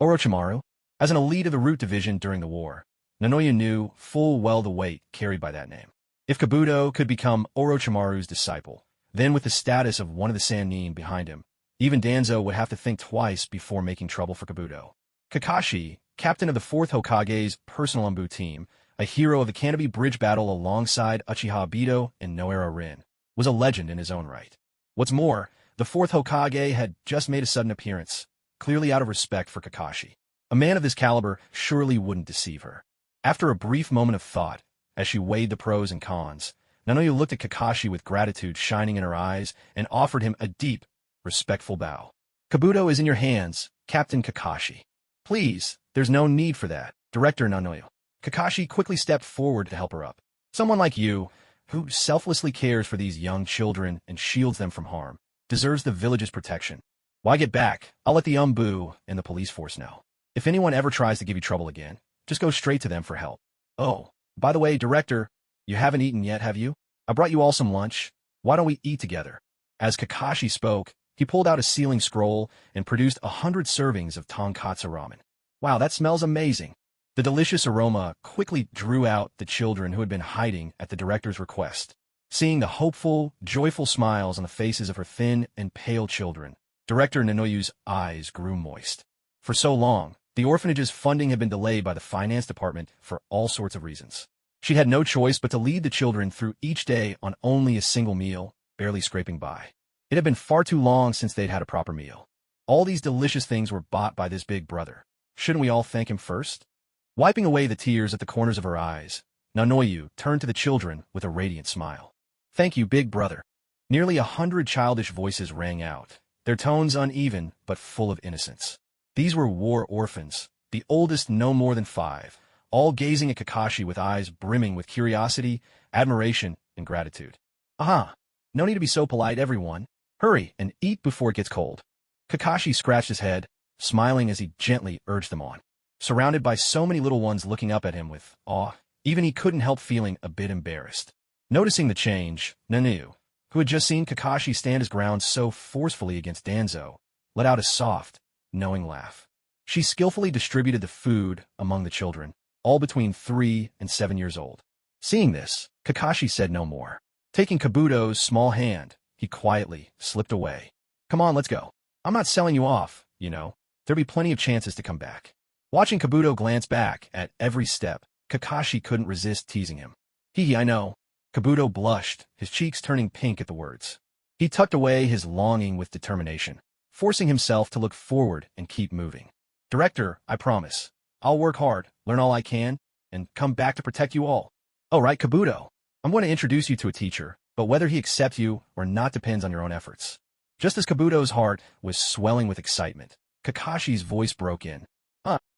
Orochimaru? As an elite of the Root Division during the war, Nanoyu knew full well the weight carried by that name. If Kabuto could become Orochimaru's disciple, then with the status of one of the Sannin behind him, even Danzo would have to think twice before making trouble for Kabuto. Kakashi, captain of the 4th Hokage's personal Umbu team, a hero of the Canopy Bridge battle alongside Uchiha Obito and Noara Rin, was a legend in his own right. What's more, the 4th Hokage had just made a sudden appearance, clearly out of respect for Kakashi. A man of this caliber surely wouldn't deceive her. After a brief moment of thought, as she weighed the pros and cons, Nanoyu looked at Kakashi with gratitude shining in her eyes and offered him a deep, respectful bow. "Kabuto is in your hands, Captain Kakashi." "Please, there's no need for that, Director Nanoyu." Kakashi quickly stepped forward to help her up. "Someone like you, who selflessly cares for these young children and shields them from harm, deserves the village's protection. Why get back? I'll let the Umbu and the police force know. If anyone ever tries to give you trouble again, just go straight to them for help. Oh, by the way, Director, you haven't eaten yet, have you? I brought you all some lunch. Why don't we eat together?" As Kakashi spoke, he pulled out a sealing scroll and produced 100 servings of tonkatsu ramen. "Wow, that smells amazing." The delicious aroma quickly drew out the children who had been hiding at the director's request. Seeing the hopeful, joyful smiles on the faces of her thin and pale children, Director Nanoyu's eyes grew moist. For so long, the orphanage's funding had been delayed by the finance department for all sorts of reasons. She had no choice but to lead the children through each day on only a single meal, barely scraping by. It had been far too long since they'd had a proper meal. All these delicious things were bought by this big brother. Shouldn't we all thank him first? Wiping away the tears at the corners of her eyes, Nanoyu turned to the children with a radiant smile. "Thank you, big brother." Nearly 100 childish voices rang out, their tones uneven but full of innocence. These were war orphans, the oldest no more than 5, all gazing at Kakashi with eyes brimming with curiosity, admiration, and gratitude. "Aha! No need to be so polite, everyone. Hurry and eat before it gets cold." Kakashi scratched his head, smiling as he gently urged them on. Surrounded by so many little ones looking up at him with awe, even he couldn't help feeling a bit embarrassed. Noticing the change, Nanoyu, who had just seen Kakashi stand his ground so forcefully against Danzo, let out a soft, knowing laugh. She skillfully distributed the food among the children, all between 3 and 7 years old. Seeing this, Kakashi said no more. Taking Kabuto's small hand, he quietly slipped away. "Come on, let's go. I'm not selling you off, you know. There'll be plenty of chances to come back." Watching Kabuto glance back at every step, Kakashi couldn't resist teasing him. "Hee, I know." Kabuto blushed, his cheeks turning pink at the words. He tucked away his longing with determination, forcing himself to look forward and keep moving. "Director, I promise. I'll work hard, learn all I can, and come back to protect you all." "Oh, right, Kabuto. I'm going to introduce you to a teacher, but whether he accepts you or not depends on your own efforts." Just as Kabuto's heart was swelling with excitement, Kakashi's voice broke in.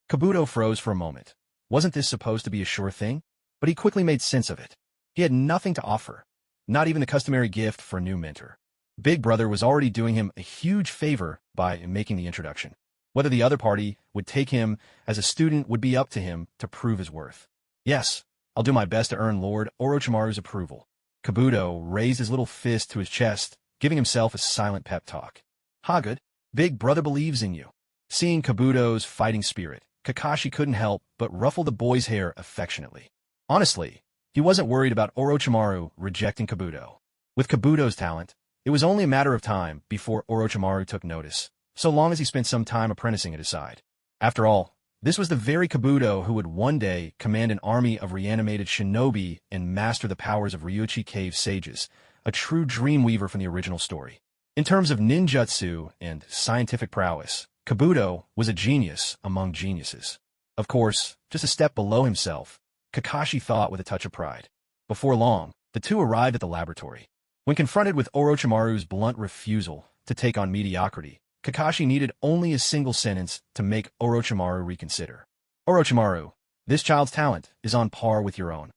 Kabuto froze for a moment. Wasn't this supposed to be a sure thing? But he quickly made sense of it. He had nothing to offer, not even the customary gift for a new mentor. Big Brother was already doing him a huge favor by making the introduction. Whether the other party would take him as a student would be up to him to prove his worth. "Yes, I'll do my best to earn Lord Orochimaru's approval." Kabuto raised his little fist to his chest, giving himself a silent pep talk. "Ha, good. Big Brother believes in you." Seeing Kabuto's fighting spirit, Kakashi couldn't help but ruffle the boy's hair affectionately. Honestly, he wasn't worried about Orochimaru rejecting Kabuto. With Kabuto's talent, it was only a matter of time before Orochimaru took notice, so long as he spent some time apprenticing at his side. After all, this was the very Kabuto who would one day command an army of reanimated shinobi and master the powers of Ryuchi Cave sages, a true dreamweaver from the original story. In terms of ninjutsu and scientific prowess, Kabuto was a genius among geniuses. Of course, just a step below himself, Kakashi thought with a touch of pride. Before long, the two arrived at the laboratory. When confronted with Orochimaru's blunt refusal to take on mediocrity, Kakashi needed only a single sentence to make Orochimaru reconsider. "Orochimaru, this child's talent is on par with your own.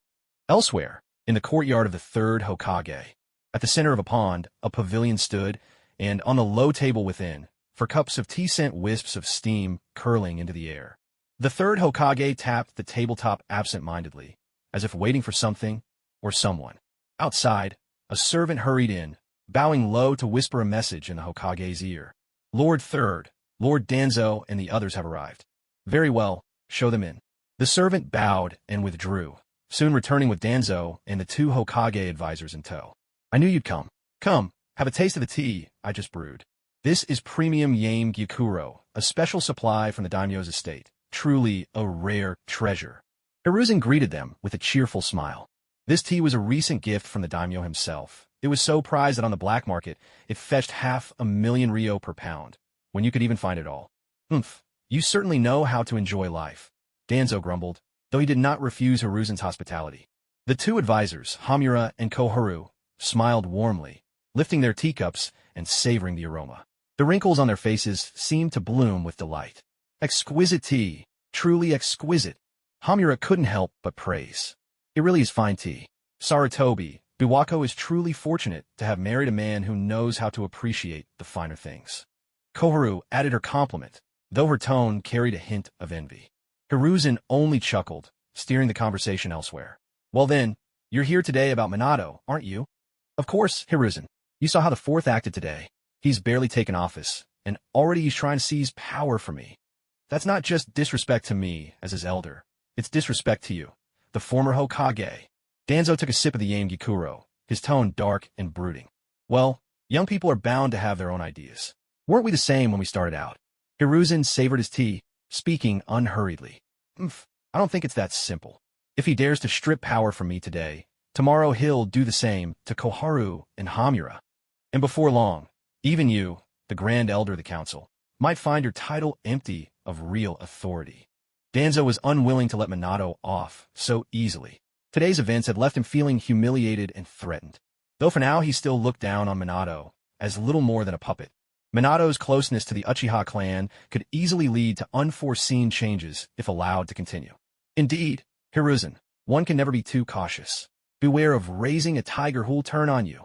Elsewhere, in the courtyard of the third Hokage, at the center of a pond, a pavilion stood, and on the low table within, for cups of tea sent wisps of steam curling into the air. The third Hokage tapped the tabletop absent-mindedly, as if waiting for something or someone. Outside, a servant hurried in, bowing low to whisper a message in the Hokage's ear. Lord Third, Lord Danzo and the others have arrived. Very well, show them in. The servant bowed and withdrew, soon returning with Danzo and the two Hokage advisors in tow. I knew you'd come. Come, have a taste of the tea I just brewed. This is premium Yame Gyukuro, a special supply from the daimyo's estate. Truly a rare treasure. Hiruzen greeted them with a cheerful smile. This tea was a recent gift from the daimyo himself. It was so prized that on the black market, it fetched 500,000 ryo per pound, when you could even find it all. Humph, you certainly know how to enjoy life, Danzo grumbled, though he did not refuse Hiruzen's hospitality. The two advisors, Hamura and Koharu, smiled warmly, lifting their teacups and savoring the aroma. The wrinkles on their faces seemed to bloom with delight. Exquisite tea, truly exquisite. Hamura couldn't help but praise. It really is fine tea. Sarutobi, Biwako is truly fortunate to have married a man who knows how to appreciate the finer things. Koharu added her compliment, though her tone carried a hint of envy. Hiruzen only chuckled, steering the conversation elsewhere. Well then, you're here today about Minato, aren't you? Of course, Hiruzen. You saw how the fourth acted today. He's barely taken office, and already he's trying to seize power from me. That's not just disrespect to me as his elder. It's disrespect to you, the former Hokage. Danzo took a sip of the Yame Gyukuro, his tone dark and brooding. Well, young people are bound to have their own ideas. Weren't we the same when we started out? Hiruzen savored his tea, speaking unhurriedly. I don't think it's that simple. If he dares to strip power from me today, tomorrow he'll do the same to Koharu and Hamura. And before long, even you, the Grand Elder of the Council, might find your title empty of real authority. Danzo was unwilling to let Minato off so easily. Today's events had left him feeling humiliated and threatened. Though for now he still looked down on Minato as little more than a puppet. Minato's closeness to the Uchiha clan could easily lead to unforeseen changes if allowed to continue. Indeed, Hiruzen, one can never be too cautious. Beware of raising a tiger who'll turn on you.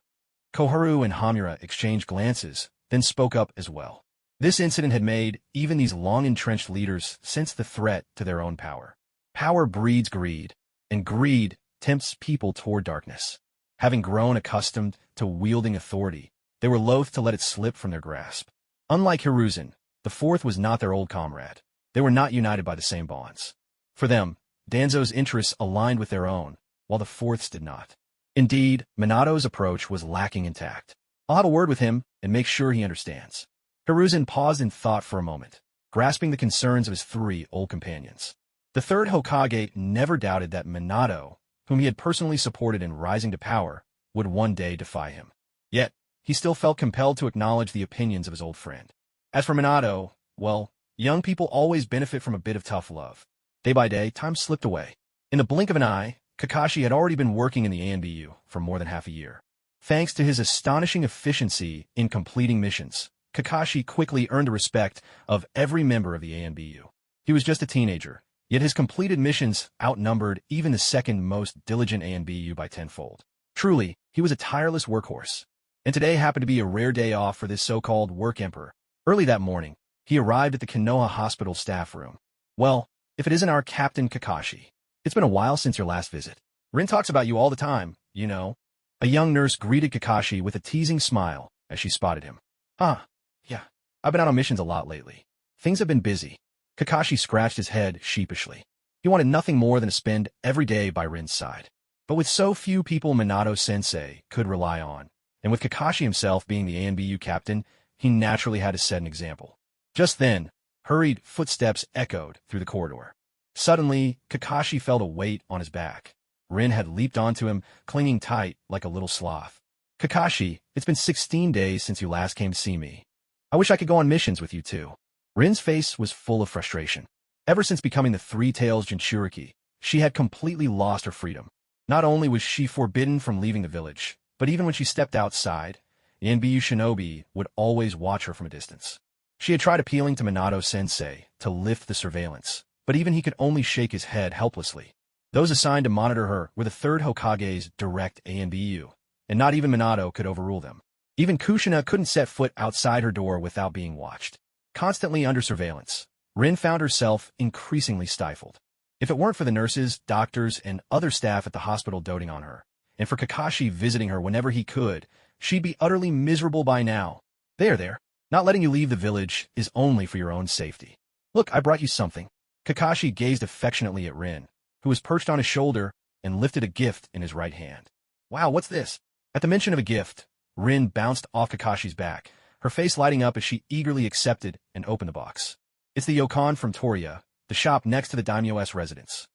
Koharu and Hamura exchanged glances, then spoke up as well. This incident had made even these long-entrenched leaders sense the threat to their own power. Power breeds greed, and greed tempts people toward darkness. Having grown accustomed to wielding authority, they were loath to let it slip from their grasp. Unlike Hiruzen, the fourth was not their old comrade. They were not united by the same bonds. For them, Danzo's interests aligned with their own, while the fourth's did not. Indeed, Minato's approach was lacking in tact. I'll have a word with him and make sure he understands. Hiruzen paused in thought for a moment, grasping the concerns of his three old companions. The third Hokage never doubted that Minato, whom he had personally supported in rising to power, would one day defy him. Yet, he still felt compelled to acknowledge the opinions of his old friend. As for Minato, well, young people always benefit from a bit of tough love. Day by day, time slipped away. In the blink of an eye, Kakashi had already been working in the ANBU for more than half a year. Thanks to his astonishing efficiency in completing missions, Kakashi quickly earned the respect of every member of the ANBU. He was just a teenager, yet his completed missions outnumbered even the second most diligent ANBU by tenfold. Truly, he was a tireless workhorse. And today happened to be a rare day off for this so-called work emperor. Early that morning, he arrived at the Konoha Hospital staff room. Well, if it isn't our Captain Kakashi. It's been a while since your last visit. Rin talks about you all the time, you know. A young nurse greeted Kakashi with a teasing smile as she spotted him. Yeah, I've been out on missions a lot lately. Things have been busy. Kakashi scratched his head sheepishly. He wanted nothing more than to spend every day by Rin's side. But with so few people Minato-sensei could rely on, and with Kakashi himself being the ANBU captain, he naturally had to set an example. Just then, hurried footsteps echoed through the corridor. Suddenly, Kakashi felt a weight on his back. Rin had leaped onto him, clinging tight like a little sloth. Kakashi, it's been 16 days since you last came to see me. I wish I could go on missions with you too. Rin's face was full of frustration. Ever since becoming the Three-Tails Jinchuriki, she had completely lost her freedom. Not only was she forbidden from leaving the village, but even when she stepped outside, the NBU shinobi would always watch her from a distance. She had tried appealing to Minato-sensei to lift the surveillance, but even he could only shake his head helplessly. Those assigned to monitor her were the third Hokage's direct ANBU, and not even Minato could overrule them. Even Kushina couldn't set foot outside her door without being watched. Constantly under surveillance, Rin found herself increasingly stifled. If it weren't for the nurses, doctors, and other staff at the hospital doting on her, and for Kakashi visiting her whenever he could, she'd be utterly miserable by now. There. Not letting you leave the village is only for your own safety. Look, I brought you something. Kakashi gazed affectionately at Rin, who was perched on his shoulder and lifted a gift in his right hand. Wow, what's this? At the mention of a gift, Rin bounced off Kakashi's back, her face lighting up as she eagerly accepted and opened the box. It's the yokan from Toria, the shop next to the daimyo's residence.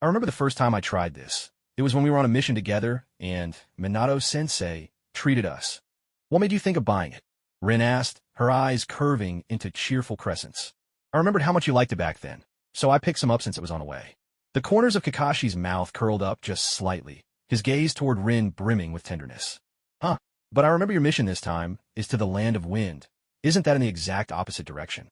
I remember the first time I tried this. It was when we were on a mission together, and Minato-sensei treated us. What made you think of buying it? Rin asked, her eyes curving into cheerful crescents. I remembered how much you liked it back then, so I picked some up since it was on the way. The corners of Kakashi's mouth curled up just slightly, his gaze toward Rin brimming with tenderness. Huh, but I remember your mission this time is to the land of wind. Isn't that in the exact opposite direction?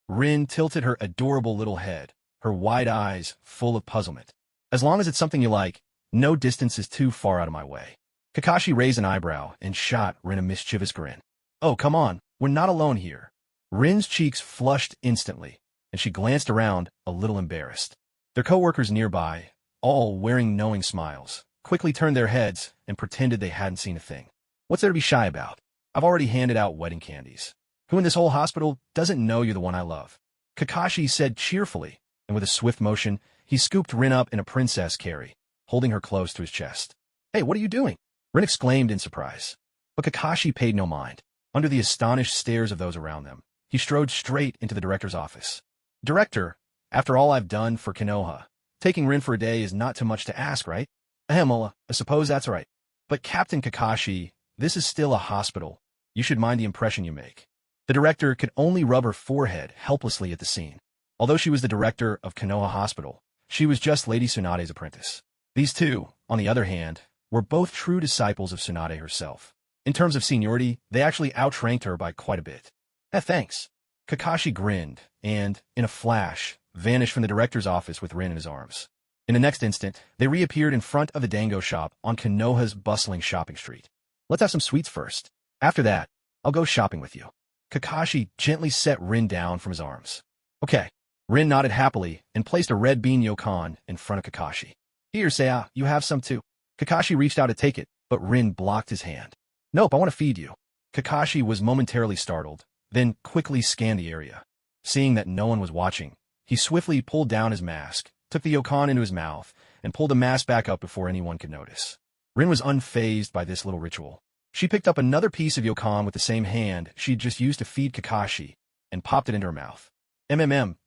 Rin tilted her adorable little head, her wide eyes full of puzzlement. As long as it's something you like, no distance is too far out of my way. Kakashi raised an eyebrow and shot Rin a mischievous grin. Oh, come on, we're not alone here. Rin's cheeks flushed instantly, and she glanced around, a little embarrassed. Their co-workers nearby, all wearing knowing smiles, quickly turned their heads and pretended they hadn't seen a thing. What's there to be shy about? I've already handed out wedding candies. Who in this whole hospital doesn't know you're the one I love? Kakashi said cheerfully, and with a swift motion, he scooped Rin up in a princess carry, holding her close to his chest. Hey, what are you doing? Rin exclaimed in surprise. But Kakashi paid no mind. Under the astonished stares of those around them, he strode straight into the director's office. Director, after all I've done for Konoha, taking Rin for a day is not too much to ask, right? I suppose that's right. But Captain Kakashi, this is still a hospital. You should mind the impression you make. The director could only rub her forehead helplessly at the scene. Although she was the director of Konoha Hospital, she was just Lady Tsunade's apprentice. These two, on the other hand, were both true disciples of Tsunade herself. In terms of seniority, they actually outranked her by quite a bit. Thanks. Kakashi grinned, and, in a flash, vanished from the director's office with Rin in his arms. In the next instant, they reappeared in front of the dango shop on Konoha's bustling shopping street. Let's have some sweets first. After that, I'll go shopping with you. Kakashi gently set Rin down from his arms. Okay. Rin nodded happily and placed a red bean yokan in front of Kakashi. Here, Seiya, you have some too. Kakashi reached out to take it, but Rin blocked his hand. Nope, I want to feed you. Kakashi was momentarily startled, then quickly scanned the area. Seeing that no one was watching, he swiftly pulled down his mask, took the yokan into his mouth, and pulled the mask back up before anyone could notice. Rin was unfazed by this little ritual. She picked up another piece of yokan with the same hand she'd just used to feed Kakashi, and popped it into her mouth.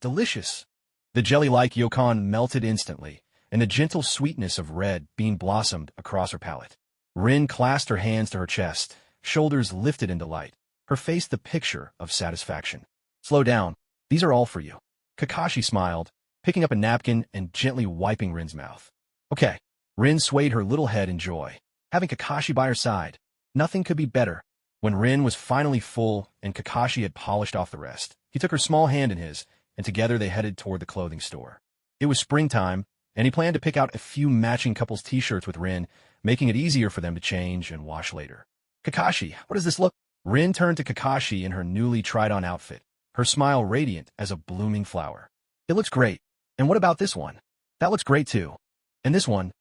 Delicious. The jelly-like yokan melted instantly, and the gentle sweetness of red bean blossomed across her palate. Rin clasped her hands to her chest, shoulders lifted in delight, her face the picture of satisfaction. Slow down. These are all for you. Kakashi smiled, picking up a napkin and gently wiping Rin's mouth. Okay. Rin swayed her little head in joy. Having Kakashi by her side, nothing could be better. When Rin was finally full and Kakashi had polished off the rest, he took her small hand in his, and together they headed toward the clothing store. It was springtime, and he planned to pick out a few matching couples' t-shirts with Rin, making it easier for them to change and wash later. Kakashi, what does this look? Rin turned to Kakashi in her newly tried-on outfit, her smile radiant as a blooming flower. It looks great. And what about this one? That looks great too. And this one's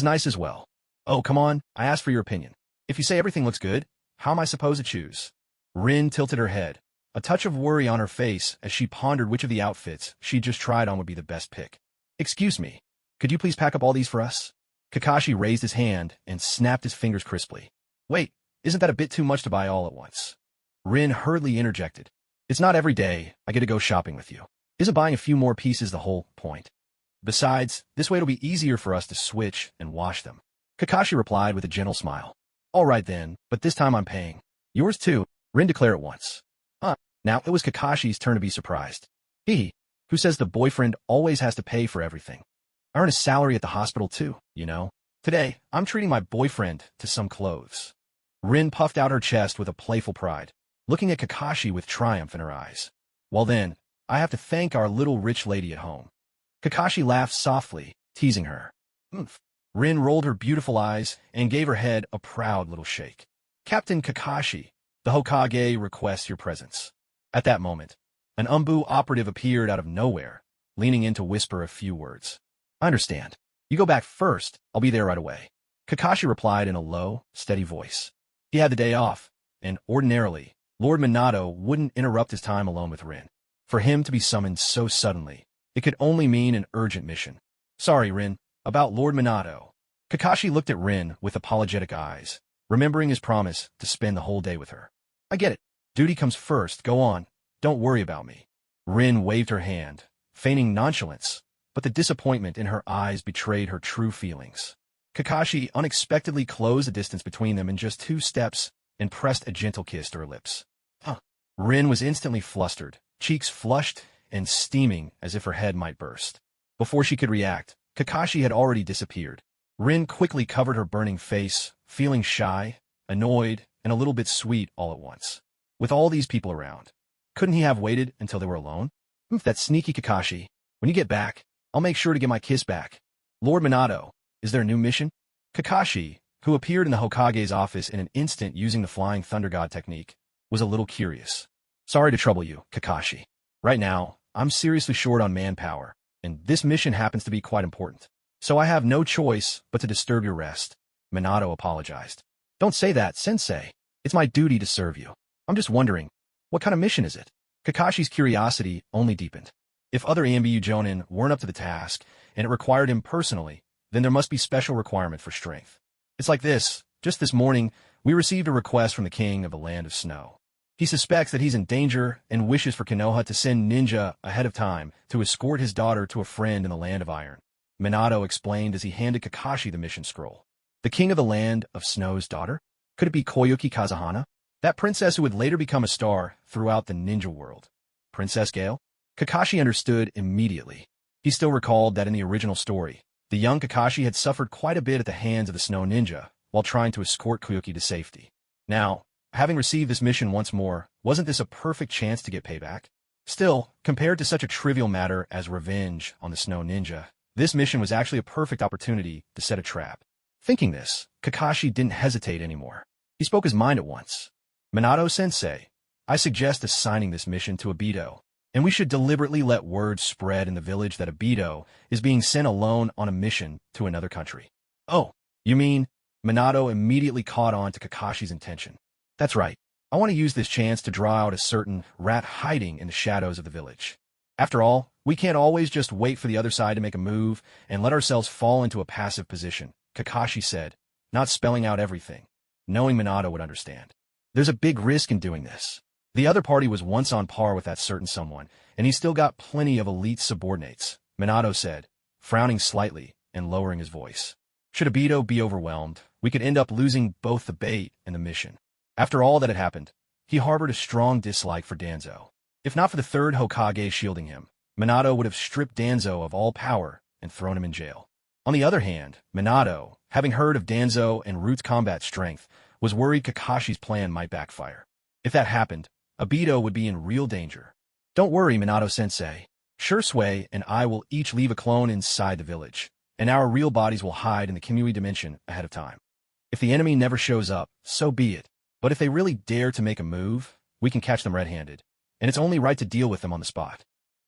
nice as well. Oh, come on, I asked for your opinion. If you say everything looks good, how am I supposed to choose? Rin tilted her head, a touch of worry on her face as she pondered which of the outfits she'd just tried on would be the best pick. Excuse me, could you please pack up all these for us? Kakashi raised his hand and snapped his fingers crisply. Wait, isn't that a bit too much to buy all at once? Rin hurriedly interjected. It's not every day I get to go shopping with you. Isn't buying a few more pieces the whole point? Besides, this way it'll be easier for us to switch and wash them. Kakashi replied with a gentle smile. All right then, but this time I'm paying. Yours too, Rin declared at once. Now it was Kakashi's turn to be surprised. He, who says the boyfriend always has to pay for everything. I earn a salary at the hospital too, you know. Today, I'm treating my boyfriend to some clothes. Rin puffed out her chest with a playful pride, looking at Kakashi with triumph in her eyes. Well then, I have to thank our little rich lady at home. Kakashi laughed softly, teasing her. Oomph. Rin rolled her beautiful eyes and gave her head a proud little shake. Captain Kakashi, the Hokage requests your presence. At that moment, an Umbu operative appeared out of nowhere, leaning in to whisper a few words. I understand. You go back first. I'll be there right away. Kakashi replied in a low, steady voice. He had the day off, and ordinarily, Lord Minato wouldn't interrupt his time alone with Rin. For him to be summoned so suddenly, it could only mean an urgent mission. Sorry, Rin, about Lord Minato. Kakashi looked at Rin with apologetic eyes, remembering his promise to spend the whole day with her. I get it. Duty comes first. Go on. Don't worry about me. Rin waved her hand, feigning nonchalance, but the disappointment in her eyes betrayed her true feelings. Kakashi unexpectedly closed the distance between them in just 2 steps and pressed a gentle kiss to her lips. Rin was instantly flustered, cheeks flushed and steaming as if her head might burst. Before she could react, Kakashi had already disappeared. Rin quickly covered her burning face, feeling shy, annoyed, and a little bit sweet all at once. With all these people around, couldn't he have waited until they were alone? That sneaky Kakashi. When you get back, I'll make sure to get my kiss back. Lord Minato, is there a new mission? Kakashi, who appeared in the Hokage's office in an instant using the Flying Thunder God technique, was a little curious. Sorry to trouble you, Kakashi. Right now, I'm seriously short on manpower, and this mission happens to be quite important. So I have no choice but to disturb your rest. Minato apologized. Don't say that, Sensei. It's my duty to serve you. I'm just wondering, what kind of mission is it? Kakashi's curiosity only deepened. If other Ambu Jonin weren't up to the task, and it required him personally, then there must be special requirement for strength. It's like this. Just this morning, we received a request from the king of the Land of Snow. He suspects that he's in danger and wishes for Konoha to send ninja ahead of time to escort his daughter to a friend in the Land of Iron. Minato explained as he handed Kakashi the mission scroll. The king of the Land of Snow's daughter? Could it be Koyuki Kazahana? That princess who would later become a star throughout the ninja world. Princess Gale? Kakashi understood immediately. He still recalled that in the original story, the young Kakashi had suffered quite a bit at the hands of the Snow Ninja while trying to escort Koyuki to safety. Now, having received this mission once more, wasn't this a perfect chance to get payback? Still, compared to such a trivial matter as revenge on the Snow Ninja, this mission was actually a perfect opportunity to set a trap. Thinking this, Kakashi didn't hesitate anymore. He spoke his mind at once. Minato-sensei, I suggest assigning this mission to Obito, and we should deliberately let word spread in the village that Obito is being sent alone on a mission to another country. Oh, you mean? Minato immediately caught on to Kakashi's intention. That's right. I want to use this chance to draw out a certain rat hiding in the shadows of the village. After all, we can't always just wait for the other side to make a move and let ourselves fall into a passive position, Kakashi said, not spelling out everything, knowing Minato would understand. There's a big risk in doing this. The other party was once on par with that certain someone, and he's still got plenty of elite subordinates, Minato said, frowning slightly and lowering his voice. Should Obito be overwhelmed, we could end up losing both the bait and the mission. After all that had happened, he harbored a strong dislike for Danzo. If not for the third Hokage shielding him, Minato would have stripped Danzo of all power and thrown him in jail. On the other hand, Minato, having heard of Danzo and Root's combat strength, was worried Kakashi's plan might backfire. If that happened, Obito would be in real danger. Don't worry, Minato-sensei. Shursui and I will each leave a clone inside the village, and our real bodies will hide in the Kimui dimension ahead of time. If the enemy never shows up, so be it. But if they really dare to make a move, we can catch them red-handed, and it's only right to deal with them on the spot.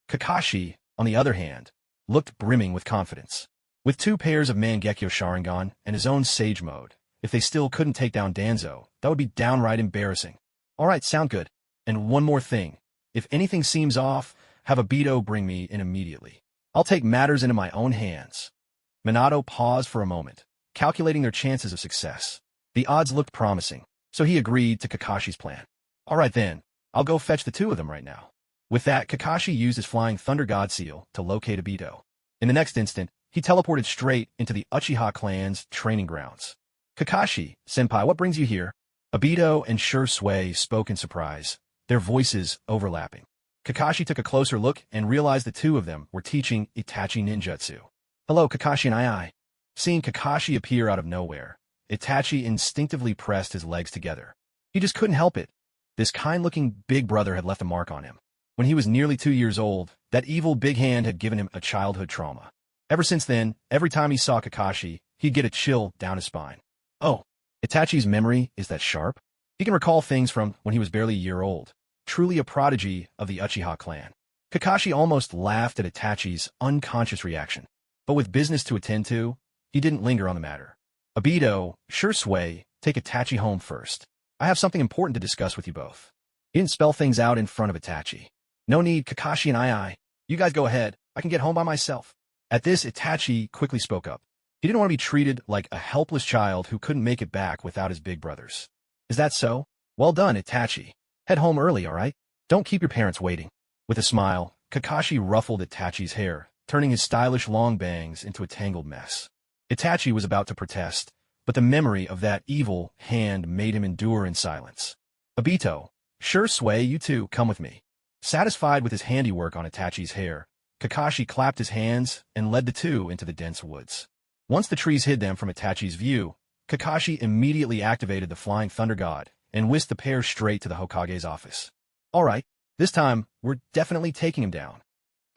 Kakashi, on the other hand, looked brimming with confidence. With 2 pairs of Mangekyo Sharingan and his own Sage Mode, if they still couldn't take down Danzo, that would be downright embarrassing. Alright, sound good. And one more thing. If anything seems off, have Obito bring me in immediately. I'll take matters into my own hands. Minato paused for a moment, calculating their chances of success. The odds looked promising, so he agreed to Kakashi's plan. Alright then, I'll go fetch the 2 of them right now. With that, Kakashi used his Flying Thunder God Seal to locate Obito. In the next instant, he teleported straight into the Uchiha clan's training grounds. Kakashi, senpai, what brings you here? Obito and Shursui spoke in surprise, their voices overlapping. Kakashi took a closer look and realized the 2 of them were teaching Itachi ninjutsu. Hello, Kakashi and I. Seeing Kakashi appear out of nowhere, Itachi instinctively pressed his legs together. He just couldn't help it. This kind-looking big brother had left a mark on him. When he was nearly 2 years old, that evil big hand had given him a childhood trauma. Ever since then, every time he saw Kakashi, he'd get a chill down his spine. Oh, Itachi's memory is that sharp? He can recall things from when he was barely a year old. Truly a prodigy of the Uchiha clan. Kakashi almost laughed at Itachi's unconscious reaction. But with business to attend to, he didn't linger on the matter. Obito, Shursui, take Itachi home first. I have something important to discuss with you both. He didn't spell things out in front of Itachi. No need, Kakashi and I. You guys go ahead. I can get home by myself. At this, Itachi quickly spoke up. He didn't want to be treated like a helpless child who couldn't make it back without his big brothers. Is that so? Well done, Itachi. Head home early, all right? Don't keep your parents waiting. With a smile, Kakashi ruffled Itachi's hair, turning his stylish long bangs into a tangled mess. Itachi was about to protest, but the memory of that evil hand made him endure in silence. Obito, Shursui, you two, come with me. Satisfied with his handiwork on Itachi's hair, Kakashi clapped his hands and led the two into the dense woods. Once the trees hid them from Itachi's view, Kakashi immediately activated the Flying Thunder God and whisked the pair straight to the Hokage's office. All right, this time, we're definitely taking him down.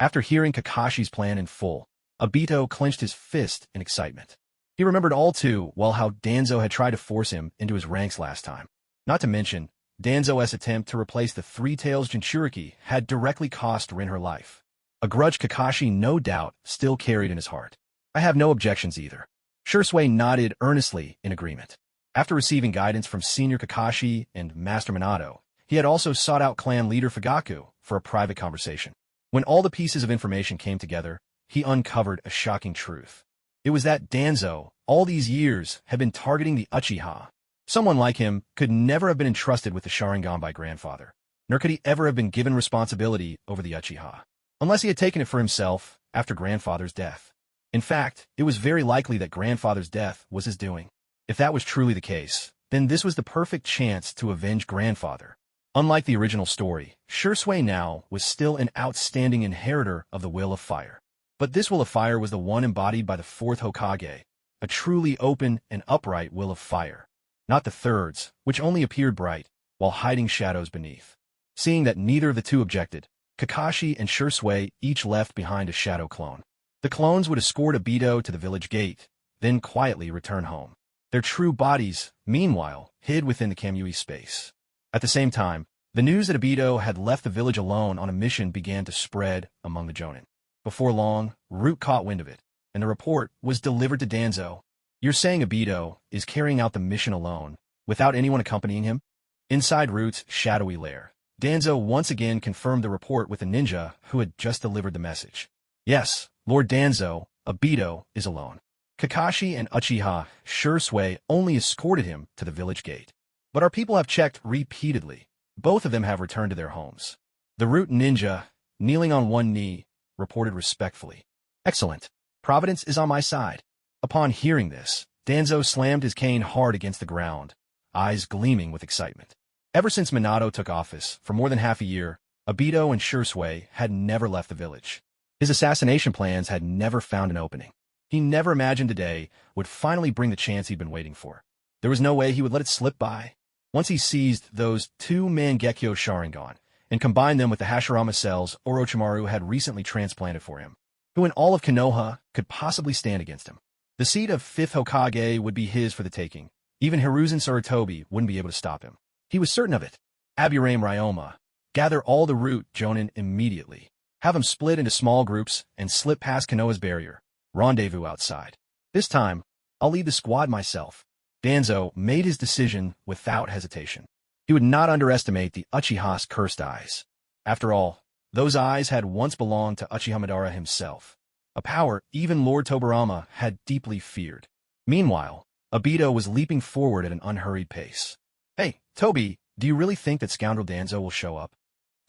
After hearing Kakashi's plan in full, Obito clenched his fist in excitement. He remembered all too well how Danzo had tried to force him into his ranks last time. Not to mention, Danzo's attempt to replace the Three Tails Jinchuriki had directly cost Rin her life. A grudge Kakashi no doubt still carried in his heart. I have no objections either. Shursui nodded earnestly in agreement. After receiving guidance from Senior Kakashi and Master Minato, he had also sought out clan leader Fugaku for a private conversation. When all the pieces of information came together, he uncovered a shocking truth. It was that Danzo, all these years, had been targeting the Uchiha. Someone like him could never have been entrusted with the Sharingan by grandfather, nor could he ever have been given responsibility over the Uchiha, unless he had taken it for himself after grandfather's death. In fact, it was very likely that grandfather's death was his doing. If that was truly the case, then this was the perfect chance to avenge grandfather. Unlike the original story, Shursui now was still an outstanding inheritor of the Will of Fire. But this Will of Fire was the one embodied by the fourth Hokage, a truly open and upright Will of Fire, not the third's, which only appeared bright, while hiding shadows beneath. Seeing that neither of the two objected, Kakashi and Shursui each left behind a shadow clone. The clones would escort Obito to the village gate, then quietly return home. Their true bodies, meanwhile, hid within the Kamui space. At the same time, the news that Obito had left the village alone on a mission began to spread among the Jonin. Before long, Root caught wind of it, and the report was delivered to Danzo. You're saying Obito is carrying out the mission alone, without anyone accompanying him? Inside Root's shadowy lair, Danzo once again confirmed the report with a ninja who had just delivered the message. Yes, Lord Danzo, Obito is alone. Kakashi and Uchiha Shursui only escorted him to the village gate. But our people have checked repeatedly. Both of them have returned to their homes. The Root ninja, kneeling on one knee, reported respectfully. Excellent. Providence is on my side. Upon hearing this, Danzo slammed his cane hard against the ground, eyes gleaming with excitement. Ever since Minato took office, for more than half a year, Obito and Shursui had never left the village. His assassination plans had never found an opening. He never imagined today would finally bring the chance he'd been waiting for. There was no way he would let it slip by. Once he seized those two Mangekyo Sharingan and combined them with the Hashirama cells Orochimaru had recently transplanted for him, who in all of Konoha could possibly stand against him. The seat of 5th Hokage would be his for the taking. Even Hiruzen Sarutobi wouldn't be able to stop him. He was certain of it. Aburame Ryoma, gather all the Root Jonin immediately. Have them split into small groups and slip past Konoha's barrier. Rendezvous outside. This time, I'll lead the squad myself. Danzo made his decision without hesitation. He would not underestimate the Uchiha's cursed eyes. After all, those eyes had once belonged to Uchiha Madara himself, a power even Lord Tobirama had deeply feared. Meanwhile, Obito was leaping forward at an unhurried pace. Hey, Tobi, do you really think that scoundrel Danzo will show up?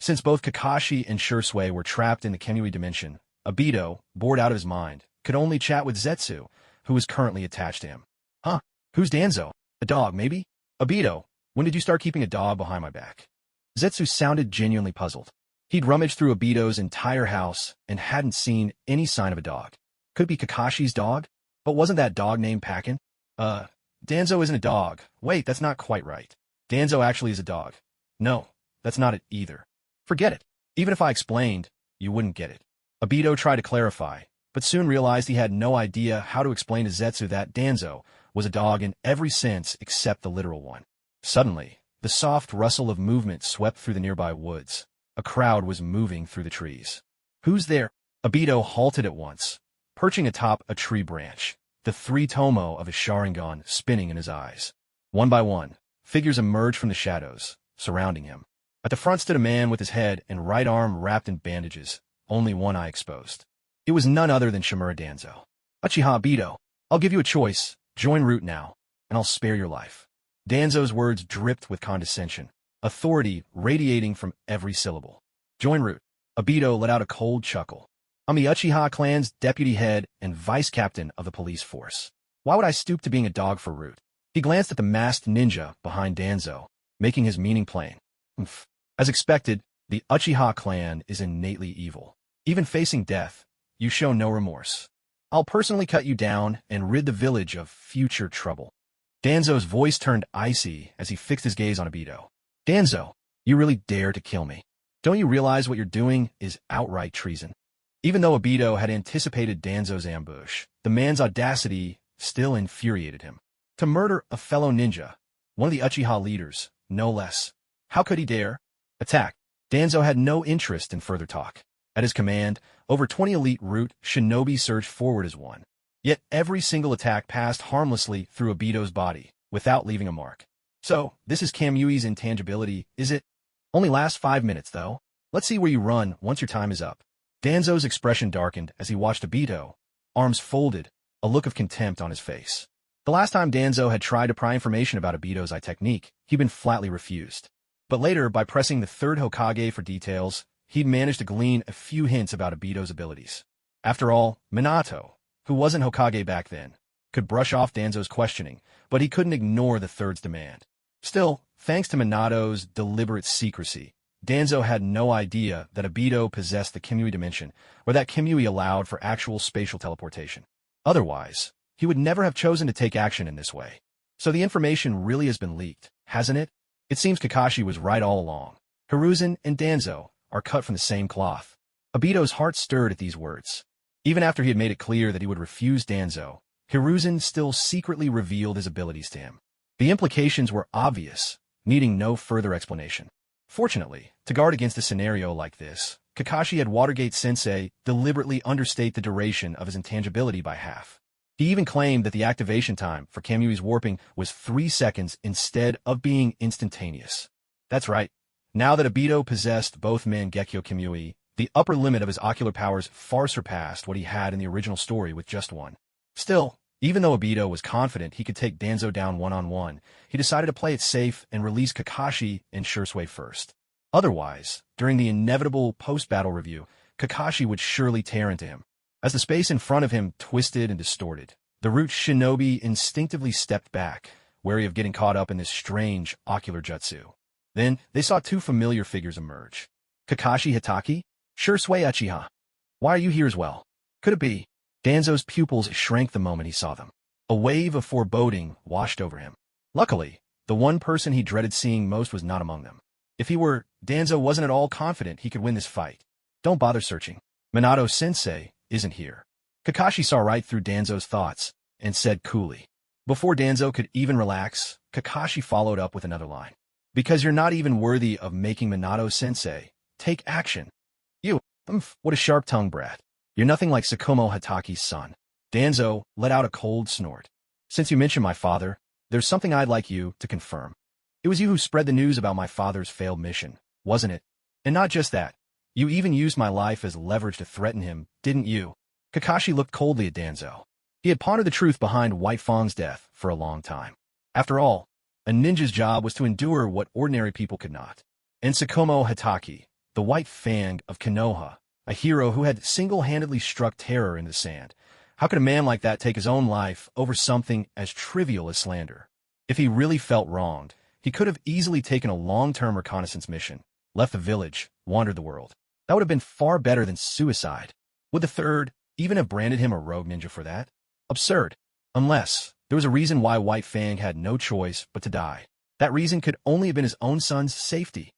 Since both Kakashi and Shursui were trapped in the Kamui dimension, Obito, bored out of his mind, could only chat with Zetsu, who was currently attached to him. Huh? Who's Danzo? A dog, maybe? Obito, when did you start keeping a dog behind my back? Zetsu sounded genuinely puzzled. He'd rummaged through Obito's entire house and hadn't seen any sign of a dog. Could it be Kakashi's dog? But wasn't that dog named Pakin? Danzo isn't a dog. Wait, that's not quite right. Danzo actually is a dog. No, that's not it either. Forget it. Even if I explained, you wouldn't get it. Obito tried to clarify, but soon realized he had no idea how to explain to Zetsu that Danzo was a dog in every sense except the literal one. Suddenly, the soft rustle of movement swept through the nearby woods. A crowd was moving through the trees. "Who's there?" Obito halted at once, perching atop a tree branch, the three tomo of his Sharingan spinning in his eyes. One by one, figures emerged from the shadows, surrounding him. At the front stood a man with his head and right arm wrapped in bandages, only one eye exposed. It was none other than Shimura Danzo. "Uchiha Obito, I'll give you a choice. Join Root now, and I'll spare your life." Danzo's words dripped with condescension, authority radiating from every syllable. "Join Root." Obito let out a cold chuckle. "I'm the Uchiha clan's deputy head and vice captain of the police force. Why would I stoop to being a dog for Root?" He glanced at the masked ninja behind Danzo, making his meaning plain. As expected, the Uchiha clan is innately evil. Even facing death, you show no remorse. I'll personally cut you down and rid the village of future trouble. Danzo's voice turned icy as he fixed his gaze on Obito. "Danzo, you really dare to kill me. Don't you realize what you're doing is outright treason?" Even though Obito had anticipated Danzo's ambush, the man's audacity still infuriated him. To murder a fellow ninja, one of the Uchiha leaders, no less. How could he dare? Attack. Danzo had no interest in further talk. At his command, over 20 elite Root shinobi surged forward as one. Yet every single attack passed harmlessly through Obito's body, without leaving a mark. So, this is Kamuyui's intangibility, is it? Only lasts 5 minutes, though. Let's see where you run once your time is up. Danzo's expression darkened as he watched Obito, arms folded, a look of contempt on his face. The last time Danzo had tried to pry information about Obito's eye technique, he'd been flatly refused. But later, by pressing the third Hokage for details, he'd managed to glean a few hints about Obito's abilities. After all, Minato, who wasn't Hokage back then, could brush off Danzo's questioning, but he couldn't ignore the third's demand. Still, thanks to Minato's deliberate secrecy, Danzo had no idea that Obito possessed the Kamui dimension, or that Kamui allowed for actual spatial teleportation. Otherwise, he would never have chosen to take action in this way. So the information really has been leaked, hasn't it? It seems Kakashi was right all along. Hiruzen and Danzo are cut from the same cloth. Obito's heart stirred at these words. Even after he had made it clear that he would refuse Danzo, Hiruzen still secretly revealed his abilities to him. The implications were obvious, needing no further explanation. Fortunately, to guard against a scenario like this, Kakashi had Watergate-sensei deliberately understate the duration of his intangibility by half. He even claimed that the activation time for Kamuyui's warping was 3 seconds instead of being instantaneous. That's right. Now that Obito possessed both Mangekyo Kamui, the upper limit of his ocular powers far surpassed what he had in the original story with just one. Still, even though Obito was confident he could take Danzo down one-on-one, he decided to play it safe and release Kakashi and Shursui first. Otherwise, during the inevitable post-battle review, Kakashi would surely tear into him. As the space in front of him twisted and distorted, the Root shinobi instinctively stepped back, wary of getting caught up in this strange ocular jutsu. Then, they saw two familiar figures emerge. Kakashi Hitaki? Shursui Uchiha. Why are you here as well? Could it be? Danzo's pupils shrank the moment he saw them. A wave of foreboding washed over him. Luckily, the one person he dreaded seeing most was not among them. If he were, Danzo wasn't at all confident he could win this fight. Don't bother searching. Minato-sensei isn't here. Kakashi saw right through Danzo's thoughts and said coolly. Before Danzo could even relax, Kakashi followed up with another line. Because you're not even worthy of making Minato-sensei, take action. You, what a sharp-tongued brat. You're nothing like Tsukumo Hataki's son. Danzo let out a cold snort. Since you mentioned my father, there's something I'd like you to confirm. It was you who spread the news about my father's failed mission, wasn't it? And not just that. You even used my life as leverage to threaten him, didn't you? Kakashi looked coldly at Danzo. He had pondered the truth behind White Fang's death for a long time. After all, a ninja's job was to endure what ordinary people could not. And Tsukumo Hataki, the White Fang of Konoha, a hero who had single-handedly struck terror in the sand. How could a man like that take his own life over something as trivial as slander? If he really felt wronged, he could have easily taken a long-term reconnaissance mission, left the village, wandered the world. That would have been far better than suicide. Would the third even have branded him a rogue ninja for that? Absurd. Unless there was a reason why White Fang had no choice but to die. That reason could only have been his own son's safety.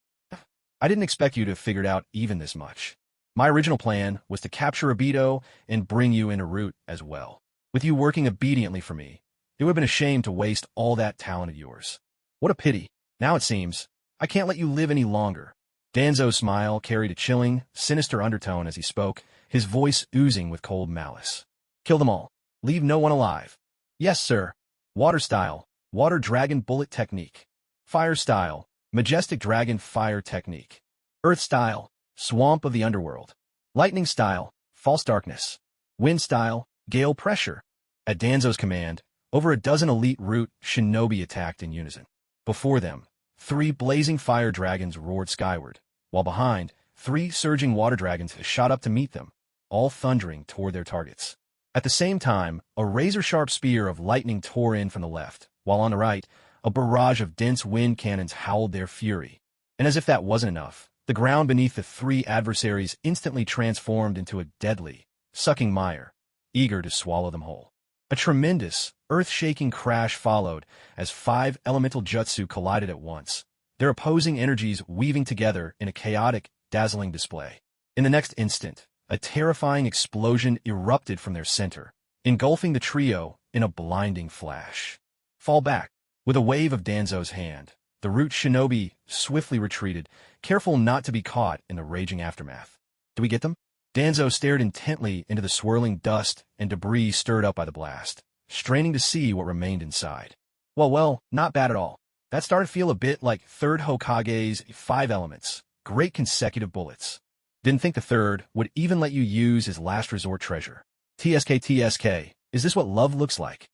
I didn't expect you to have figured out even this much. My original plan was to capture Obito and bring you into root as well. With you working obediently for me, it would have been a shame to waste all that talent of yours. What a pity. Now it seems, I can't let you live any longer. Danzo's smile carried a chilling, sinister undertone as he spoke, his voice oozing with cold malice. Kill them all. Leave no one alive. Yes, sir. Water style, water dragon bullet technique. Fire style, majestic dragon fire technique. Earth style, swamp of the underworld. Lightning style, false darkness. Wind style, gale pressure. At Danzo's command, over a dozen elite root shinobi attacked in unison. Before them, 3 blazing fire dragons roared skyward, while behind, 3 surging water dragons shot up to meet them, all thundering toward their targets. At the same time, a razor-sharp spear of lightning tore in from the left, while on the right, a barrage of dense wind cannons howled their fury. And as if that wasn't enough, the ground beneath the 3 adversaries instantly transformed into a deadly, sucking mire, eager to swallow them whole. A tremendous, earth-shaking crash followed as 5 elemental jutsu collided at once, their opposing energies weaving together in a chaotic, dazzling display. In the next instant, a terrifying explosion erupted from their center, engulfing the trio in a blinding flash. Fall back. With a wave of Danzo's hand, the root shinobi swiftly retreated, careful not to be caught in the raging aftermath. Do we get them? Danzo stared intently into the swirling dust and debris stirred up by the blast, straining to see what remained inside. Well, not bad at all. That started to feel a bit like third Hokage's 5 elements, great consecutive bullets. Didn't think the third would even let you use his last resort treasure. TSK, is this what love looks like?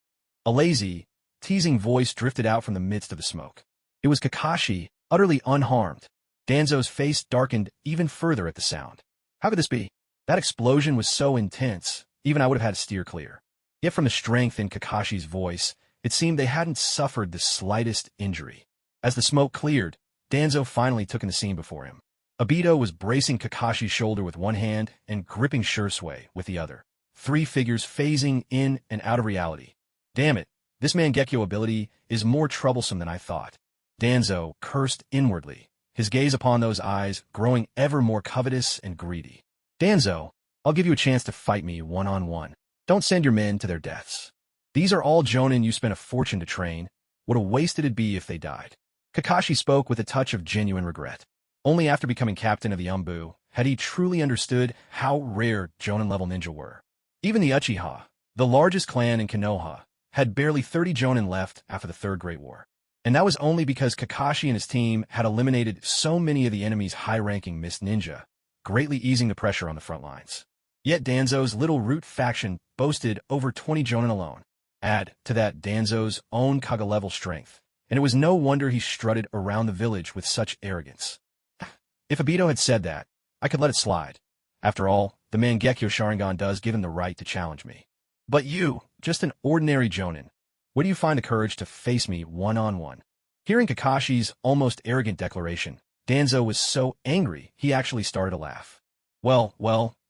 A lazy, teasing voice drifted out from the midst of the smoke. It was Kakashi, utterly unharmed. Danzo's face darkened even further at the sound. How could this be? That explosion was so intense, even I would have had to steer clear. Yet from the strength in Kakashi's voice, it seemed they hadn't suffered the slightest injury. As the smoke cleared, Danzo finally took in the scene before him. Obito was bracing Kakashi's shoulder with one hand and gripping Shursui with the other. 3 figures phasing in and out of reality. Damn it, this Mangekyo ability is more troublesome than I thought. Danzo cursed inwardly, his gaze upon those eyes growing ever more covetous and greedy. Danzo, I'll give you a chance to fight me one-on-one. Don't send your men to their deaths. These are all jonin you spent a fortune to train. What a waste it'd be if they died. Kakashi spoke with a touch of genuine regret. Only after becoming captain of the Umbu had he truly understood how rare jonin-level ninja were. Even the Uchiha, the largest clan in Konoha, had barely 30 jonin left after the Third Great War. And that was only because Kakashi and his team had eliminated so many of the enemy's high-ranking mist ninja, greatly easing the pressure on the front lines. Yet Danzo's little root faction boasted over 20 jonin alone. Add to that Danzo's own Kaga-level strength, and it was no wonder he strutted around the village with such arrogance. If Obito had said that, I could let it slide. After all, the Mangekyo Sharingan does give him the right to challenge me. But you, just an ordinary jonin, where do you find the courage to face me one-on-one? Hearing Kakashi's almost arrogant declaration, Danzo was so angry he actually started to laugh. Well,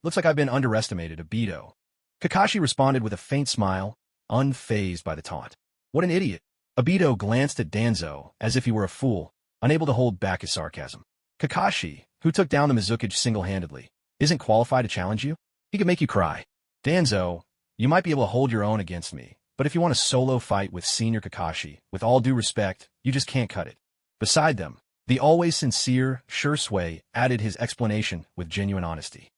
looks like I've been underestimated, Obito. Kakashi responded with a faint smile, unfazed by the taunt. What an idiot. Obito glanced at Danzo as if he were a fool, unable to hold back his sarcasm. Kakashi, who took down the Mizukage single-handedly, isn't qualified to challenge you? He could make you cry. Danzo, you might be able to hold your own against me, but if you want a solo fight with Senior Kakashi, with all due respect, you just can't cut it. Beside them, the always sincere Shursui added his explanation with genuine honesty.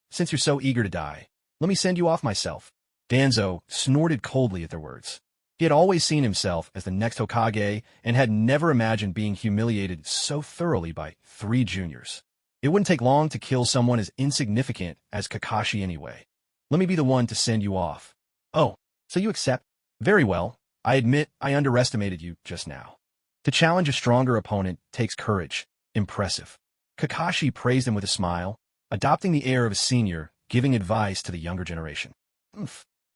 Since you're so eager to die, let me send you off myself. Danzo snorted coldly at their words. He had always seen himself as the next Hokage and had never imagined being humiliated so thoroughly by 3 juniors. It wouldn't take long to kill someone as insignificant as Kakashi anyway. Let me be the one to send you off. Oh, so you accept? Very well. I admit I underestimated you just now. To challenge a stronger opponent takes courage. Impressive. Kakashi praised him with a smile, adopting the air of a senior, giving advice to the younger generation.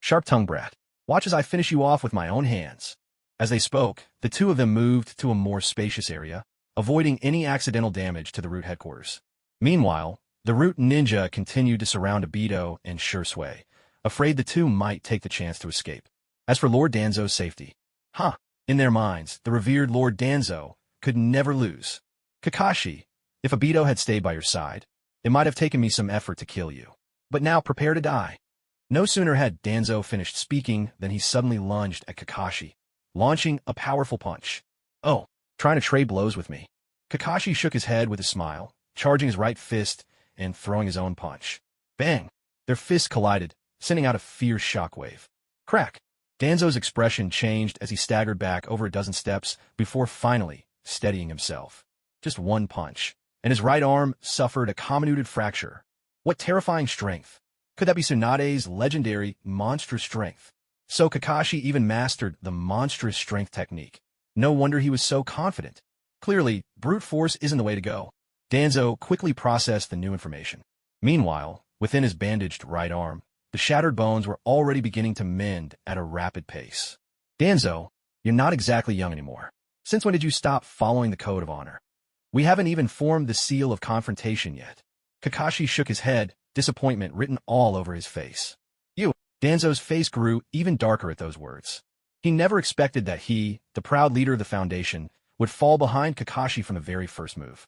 Sharp-tongued brat. Watch as I finish you off with my own hands. As they spoke, the 2 of them moved to a more spacious area, avoiding any accidental damage to the root headquarters. Meanwhile, the root ninja continued to surround Obito and Shursui, afraid the 2 might take the chance to escape. As for Lord Danzo's safety, in their minds, the revered Lord Danzo could never lose. Kakashi, if Obito had stayed by your side, It might have taken me some effort to kill you. But now prepare to die. No sooner had Danzo finished speaking than he suddenly lunged at Kakashi, launching a powerful punch. Oh, trying to trade blows with me. Kakashi shook his head with a smile, charging his right fist and throwing his own punch. Bang! Their fists collided, sending out a fierce shockwave. Crack! Danzo's expression changed as he staggered back over a dozen steps before finally steadying himself. Just one punch, and his right arm suffered a comminuted fracture. What terrifying strength! Could that be Tsunade's legendary monstrous strength? So Kakashi even mastered the monstrous strength technique. No wonder he was so confident. Clearly, brute force isn't the way to go. Danzo quickly processed the new information. Meanwhile, within his bandaged right arm, the shattered bones were already beginning to mend at a rapid pace. Danzo, you're not exactly young anymore. Since when did you stop following the code of honor? We haven't even formed the seal of confrontation yet. Kakashi shook his head, disappointment written all over his face. Danzo's face grew even darker at those words. He never expected that he, the proud leader of the Foundation, would fall behind Kakashi from the very first move.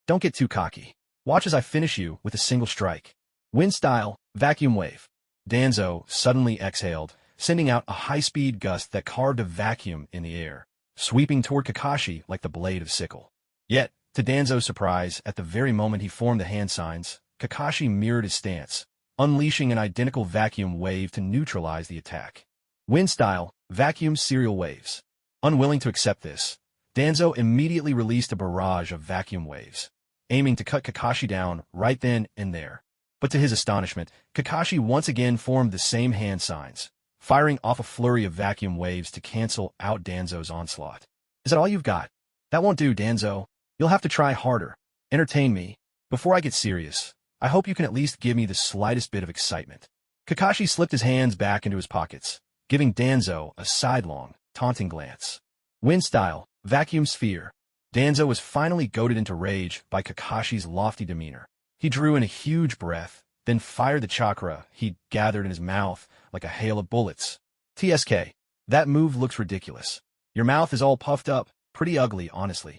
Don't get too cocky. Watch as I finish you with a single strike. Wind style, vacuum wave. Danzo suddenly exhaled, sending out a high-speed gust that carved a vacuum in the air, sweeping toward Kakashi like the blade of sickle. Yet, to Danzo's surprise, at the very moment he formed the hand signs, Kakashi mirrored his stance, unleashing an identical vacuum wave to neutralize the attack. Wind style, vacuum serial waves. Unwilling to accept this, Danzo immediately released a barrage of vacuum waves, aiming to cut Kakashi down right then and there. But to his astonishment, Kakashi once again formed the same hand signs, firing off a flurry of vacuum waves to cancel out Danzo's onslaught. Is that all you've got? That won't do, Danzo. You'll have to try harder. Entertain me. Before I get serious, I hope you can at least give me the slightest bit of excitement. Kakashi slipped his hands back into his pockets, giving Danzo a sidelong, taunting glance. Wind style, vacuum sphere. Danzo was finally goaded into rage by Kakashi's lofty demeanor. He drew in a huge breath, then fired the chakra he'd gathered in his mouth like a hail of bullets. TSK, that move looks ridiculous. Your mouth is all puffed up, pretty ugly, honestly.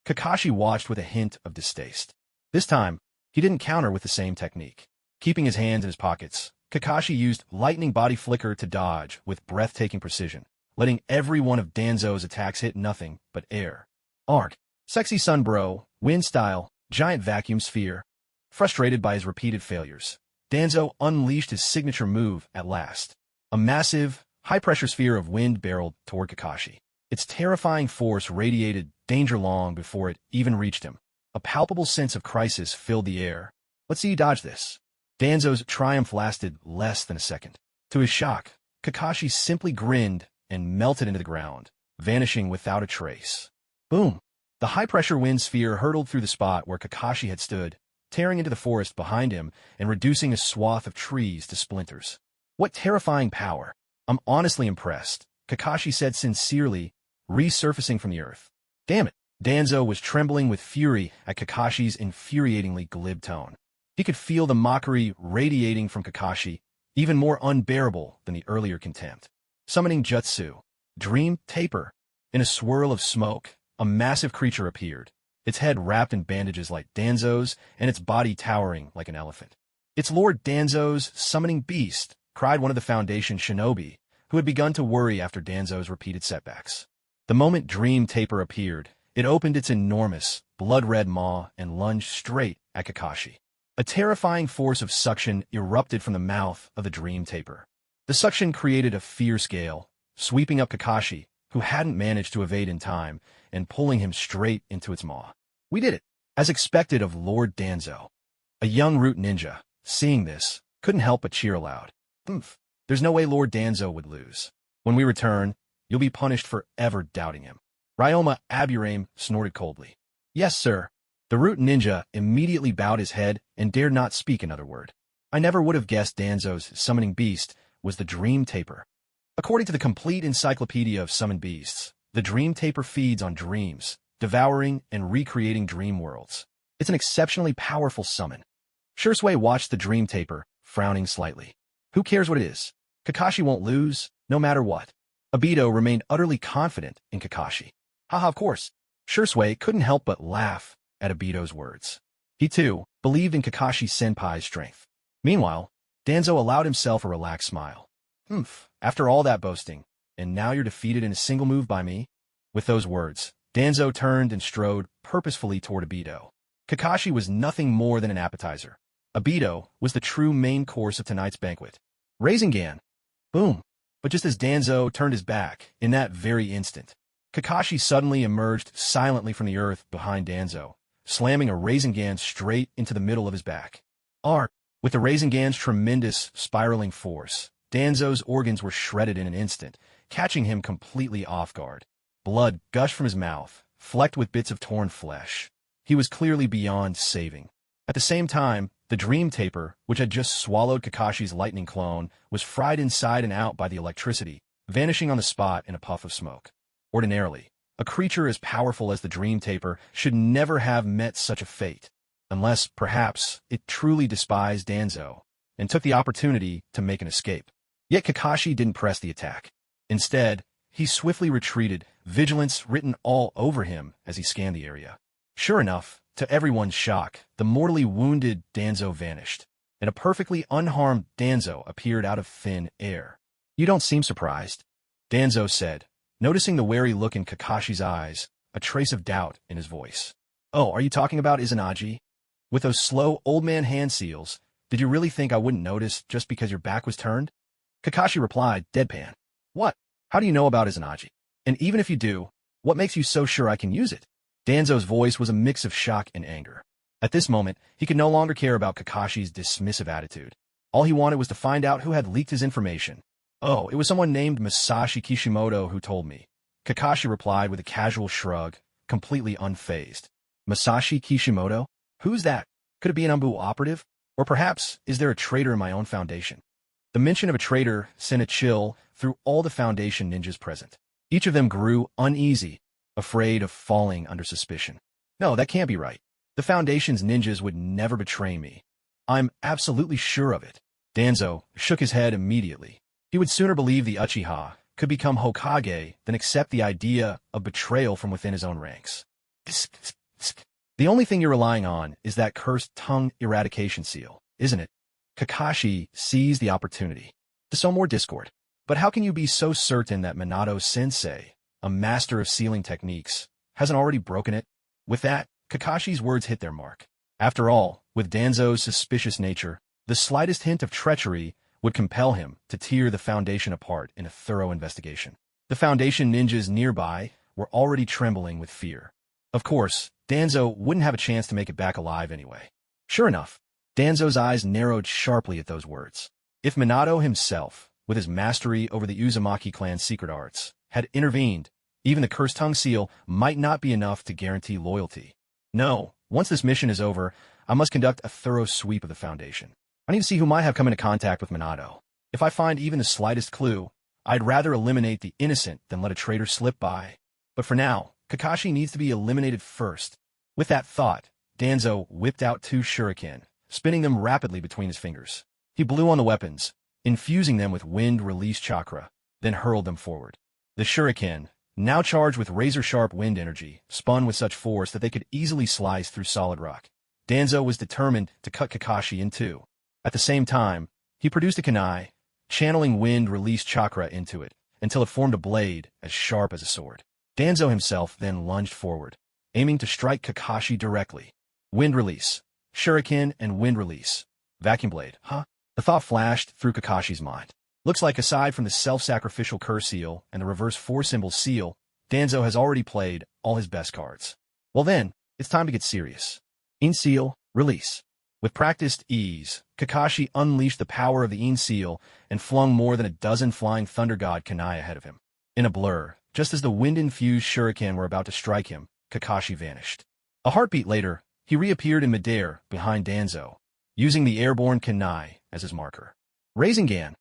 Kakashi watched with a hint of distaste. This time, he didn't counter with the same technique. Keeping his hands in his pockets, Kakashi used lightning body flicker to dodge with breathtaking precision, letting every one of Danzo's attacks hit nothing but air. Arg. Sexy sun bro, wind style, giant vacuum sphere. Frustrated by his repeated failures, Danzo unleashed his signature move at last. A massive, high-pressure sphere of wind barreled toward Kakashi. Its terrifying force radiated danger long before it even reached him. A palpable sense of crisis filled the air. Let's see you dodge this. Danzo's triumph lasted less than a second. To his shock, Kakashi simply grinned and melted into the ground, vanishing without a trace. Boom! The high-pressure wind sphere hurtled through the spot where Kakashi had stood, tearing into the forest behind him and reducing a swath of trees to splinters. What terrifying power! I'm honestly impressed, Kakashi said sincerely, resurfacing from the earth. Damn it! Danzo was trembling with fury at Kakashi's infuriatingly glib tone. He could feel the mockery radiating from Kakashi, even more unbearable than the earlier contempt. Summoning Jutsu. Dream Taper. In a swirl of smoke, a massive creature appeared, its head wrapped in bandages like Danzo's and its body towering like an elephant. It's Lord Danzo's summoning beast, cried one of the Foundation shinobi, who had begun to worry after Danzo's repeated setbacks. The moment Dream Taper appeared, it opened its enormous, blood-red maw and lunged straight at Kakashi. A terrifying force of suction erupted from the mouth of the Dream Taper. The suction created a fierce gale, sweeping up Kakashi, who hadn't managed to evade in time, and pulling him straight into its maw. We did it, as expected of Lord Danzo. A young root ninja, seeing this, couldn't help but cheer aloud. There's no way Lord Danzo would lose. When we return, you'll be punished for ever doubting him. Ryoma Aburame snorted coldly. Yes, sir. The root ninja immediately bowed his head and dared not speak another word. I never would have guessed Danzo's summoning beast was the Dream Taper. According to the complete encyclopedia of summoned beasts, the Dream Taper feeds on dreams, devouring and recreating dream worlds. It's an exceptionally powerful summon. Shursui watched the Dream Taper, frowning slightly. Who cares what it is? Kakashi won't lose, no matter what. Obito remained utterly confident in Kakashi. Haha, of course. Shursui couldn't help but laugh at Obito's words. He too believed in Kakashi-senpai's strength. Meanwhile, Danzo allowed himself a relaxed smile. After all that boasting, and now you're defeated in a single move by me? With those words, Danzo turned and strode purposefully toward Obito. Kakashi was nothing more than an appetizer. Obito was the true main course of tonight's banquet. Rasengan! Boom! But just as Danzo turned his back, in that very instant, Kakashi suddenly emerged silently from the earth behind Danzo, slamming a Rasengan straight into the middle of his back. With the Rasengan's tremendous, spiraling force, Danzo's organs were shredded in an instant, catching him completely off guard. Blood gushed from his mouth, flecked with bits of torn flesh. He was clearly beyond saving. At the same time, the Dream Taper, which had just swallowed Kakashi's lightning clone, was fried inside and out by the electricity, vanishing on the spot in a puff of smoke. Ordinarily, a creature as powerful as the Dream Taper should never have met such a fate, unless, perhaps, it truly despised Danzo, and took the opportunity to make an escape. Yet Kakashi didn't press the attack. Instead, he swiftly retreated, vigilance written all over him as he scanned the area. Sure enough, to everyone's shock, the mortally wounded Danzo vanished, and a perfectly unharmed Danzo appeared out of thin air. "You don't seem surprised," Danzo said, noticing the wary look in Kakashi's eyes, a trace of doubt in his voice. "Oh, are you talking about Izanagi? With those slow old man hand seals, did you really think I wouldn't notice just because your back was turned?" Kakashi replied, deadpan. "What? How do you know about Izanagi? And even if you do, what makes you so sure I can use it?" Danzo's voice was a mix of shock and anger. At this moment, he could no longer care about Kakashi's dismissive attitude. All he wanted was to find out who had leaked his information. "Oh, it was someone named Masashi Kishimoto who told me," Kakashi replied with a casual shrug, completely unfazed. "Masashi Kishimoto? Who's that? Could it be an Umbu operative? Or perhaps, is there a traitor in my own foundation?" The mention of a traitor sent a chill through all the Foundation ninjas present. Each of them grew uneasy, afraid of falling under suspicion. "No, that can't be right. The Foundation's ninjas would never betray me. I'm absolutely sure of it." Danzo shook his head immediately. He would sooner believe the Uchiha could become Hokage than accept the idea of betrayal from within his own ranks. "The only thing you're relying on is that cursed tongue eradication seal, isn't it?" Kakashi seized the opportunity to sow more discord. "But how can you be so certain that Minato-sensei, a master of sealing techniques, hasn't already broken it?" With that, Kakashi's words hit their mark. After all, with Danzo's suspicious nature, the slightest hint of treachery would compel him to tear the Foundation apart in a thorough investigation. The Foundation ninjas nearby were already trembling with fear. Of course, Danzo wouldn't have a chance to make it back alive anyway. Sure enough, Danzo's eyes narrowed sharply at those words. If Minato himself, with his mastery over the Uzumaki clan's secret arts, had intervened, even the cursed tongue seal might not be enough to guarantee loyalty. No, once this mission is over, I must conduct a thorough sweep of the Foundation. I need to see who might have come into contact with Minato. If I find even the slightest clue, I'd rather eliminate the innocent than let a traitor slip by. But for now, Kakashi needs to be eliminated first. With that thought, Danzo whipped out 2 shuriken, spinning them rapidly between his fingers. He blew on the weapons, infusing them with wind-release chakra, then hurled them forward. The shuriken, now charged with razor-sharp wind energy, spun with such force that they could easily slice through solid rock. Danzo was determined to cut Kakashi in two. At the same time, he produced a kunai, channeling wind-release chakra into it, until it formed a blade as sharp as a sword. Danzo himself then lunged forward, aiming to strike Kakashi directly. Wind release, shuriken and wind release. Vacuum blade, huh? The thought flashed through Kakashi's mind. Looks like aside from the self-sacrificial curse seal and the reverse 4-symbol seal, Danzo has already played all his best cards. Well then, it's time to get serious. In seal, release. With practiced ease, Kakashi unleashed the power of the In seal and flung more than a dozen flying thunder god kunai ahead of him. In a blur, just as the wind-infused shuriken were about to strike him, Kakashi vanished. A heartbeat later, he reappeared in midair behind Danzo, using the airborne kunai as his marker. Rasengan.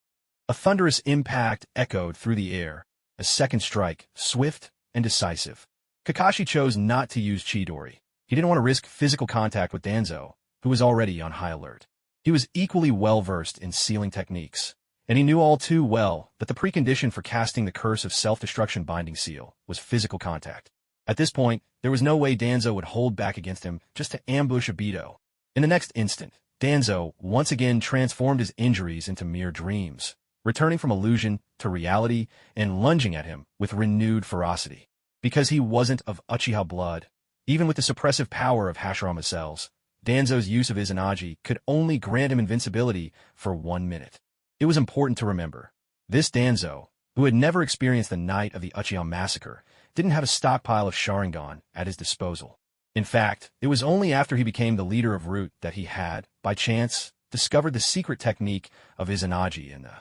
A thunderous impact echoed through the air, a second strike, swift and decisive. Kakashi chose not to use Chidori. He didn't want to risk physical contact with Danzo, who was already on high alert. He was equally well-versed in sealing techniques, and he knew all too well that the precondition for casting the Curse of Self-Destruction Binding Seal was physical contact. At this point, there was no way Danzo would hold back against him just to ambush Obito. In the next instant, Danzo once again transformed his injuries into mere dreams, returning from illusion to reality and lunging at him with renewed ferocity. Because he wasn't of Uchiha blood, even with the suppressive power of Hashirama cells, Danzo's use of Izanagi could only grant him invincibility for 1 minute. It was important to remember, this Danzo, who had never experienced the night of the Uchiha massacre, didn't have a stockpile of Sharingan at his disposal. In fact, it was only after he became the leader of Root that he had, by chance, discovered the secret technique of Izanagi in the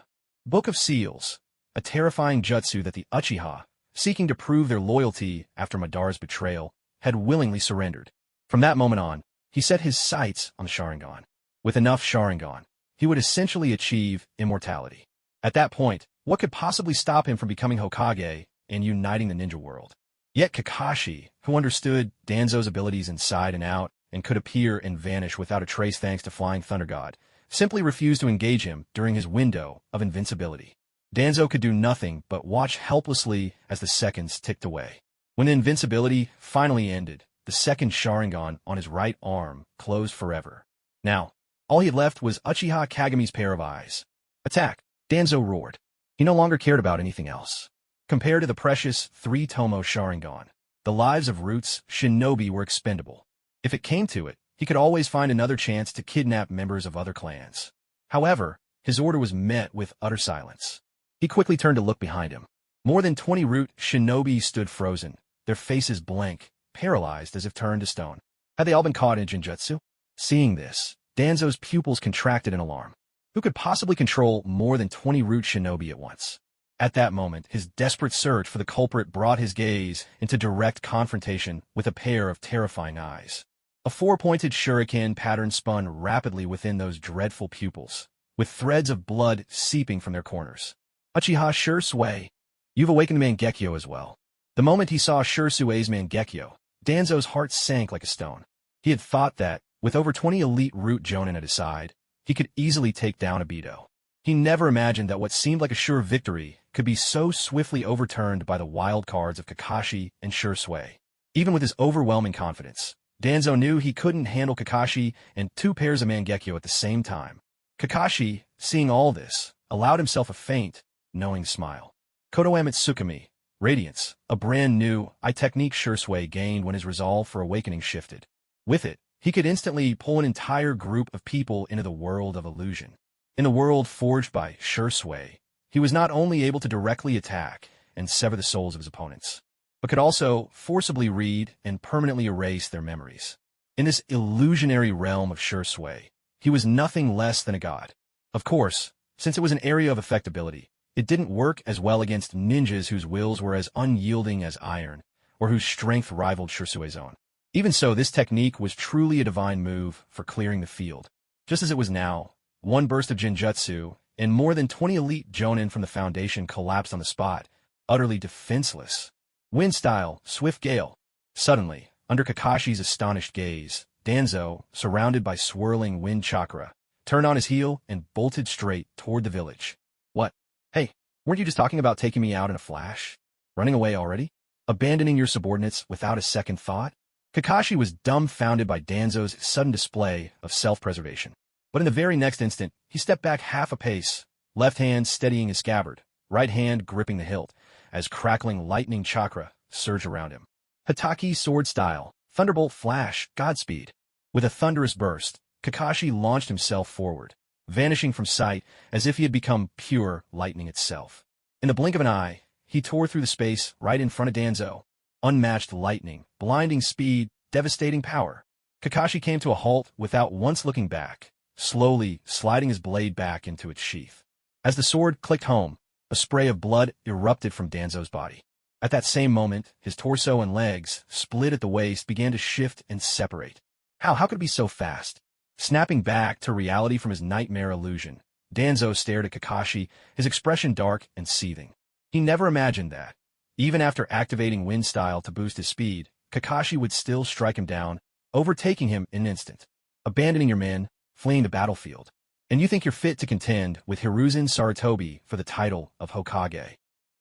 Book of Seals, a terrifying jutsu that the Uchiha, seeking to prove their loyalty after Madara's betrayal, had willingly surrendered. From that moment on, he set his sights on the Sharingan. With enough Sharingan, he would essentially achieve immortality. At that point, what could possibly stop him from becoming Hokage and uniting the ninja world? Yet Kakashi, who understood Danzo's abilities inside and out and could appear and vanish without a trace thanks to Flying Thunder God, simply refused to engage him during his window of invincibility. Danzo could do nothing but watch helplessly as the seconds ticked away. When the invincibility finally ended, the second Sharingan on his right arm closed forever. Now, all he had left was Uchiha Kagami's pair of eyes. Attack! Danzo roared. He no longer cared about anything else. Compared to the precious 3-Tomo Sharingan, the lives of Root's shinobi were expendable. If it came to it, he could always find another chance to kidnap members of other clans. However, his order was met with utter silence. He quickly turned to look behind him. More than 20 Root shinobi stood frozen, their faces blank, paralyzed as if turned to stone. Had they all been caught in Jinjutsu? Seeing this, Danzo's pupils contracted in alarm. Who could possibly control more than 20 Root shinobi at once? At that moment, his desperate search for the culprit brought his gaze into direct confrontation with a pair of terrifying eyes. A 4-pointed shuriken pattern spun rapidly within those dreadful pupils, with threads of blood seeping from their corners. Uchiha Shursui, you've awakened Mangekyo as well. The moment he saw Shursui's Mangekyo, Danzo's heart sank like a stone. He had thought that, with over 20 elite Root Jonin at his side, he could easily take down Obito. He never imagined that what seemed like a sure victory could be so swiftly overturned by the wild cards of Kakashi and Shursui. Even with his overwhelming confidence, Danzo knew he couldn't handle Kakashi and 2 pairs of Mangekyo at the same time. Kakashi, seeing all this, allowed himself a faint, knowing smile. Kotoe Mitsukami, Radiance, a brand new technique Shursui gained when his resolve for awakening shifted. With it, he could instantly pull an entire group of people into the world of illusion. In the world forged by Shursui, he was not only able to directly attack and sever the souls of his opponents, but could also forcibly read and permanently erase their memories. In this illusionary realm of Shursui, he was nothing less than a god. Of course, since it was an area of effectability, it didn't work as well against ninjas whose wills were as unyielding as iron, or whose strength rivaled Shursui's own. Even so, this technique was truly a divine move for clearing the field. Just as it was now, one burst of Jinjutsu, and more than 20 elite Jonin from the Foundation collapsed on the spot, utterly defenseless. Wind style, swift gale. Suddenly, under Kakashi's astonished gaze, Danzo, surrounded by swirling wind chakra, turned on his heel and bolted straight toward the village. What? Hey, weren't you just talking about taking me out in a flash? Running away already? Abandoning your subordinates without a second thought? Kakashi was dumbfounded by Danzo's sudden display of self-preservation. But in the very next instant, he stepped back half a pace, left hand steadying his scabbard, right hand gripping the hilt, as crackling lightning chakra surged around him. Hataki sword style, thunderbolt flash, Godspeed. With a thunderous burst, Kakashi launched himself forward, vanishing from sight as if he had become pure lightning itself. In the blink of an eye, he tore through the space right in front of Danzo. Unmatched lightning, blinding speed, devastating power. Kakashi came to a halt without once looking back, slowly sliding his blade back into its sheath. As the sword clicked home, a spray of blood erupted from Danzo's body. At that same moment, his torso and legs, split at the waist, began to shift and separate. How could it be so fast? Snapping back to reality from his nightmare illusion, Danzo stared at Kakashi, his expression dark and seething. He never imagined that, even after activating wind style to boost his speed, Kakashi would still strike him down, overtaking him in an instant. Abandoning your men, fleeing the battlefield. And you think you're fit to contend with Hiruzen Sarutobi for the title of Hokage.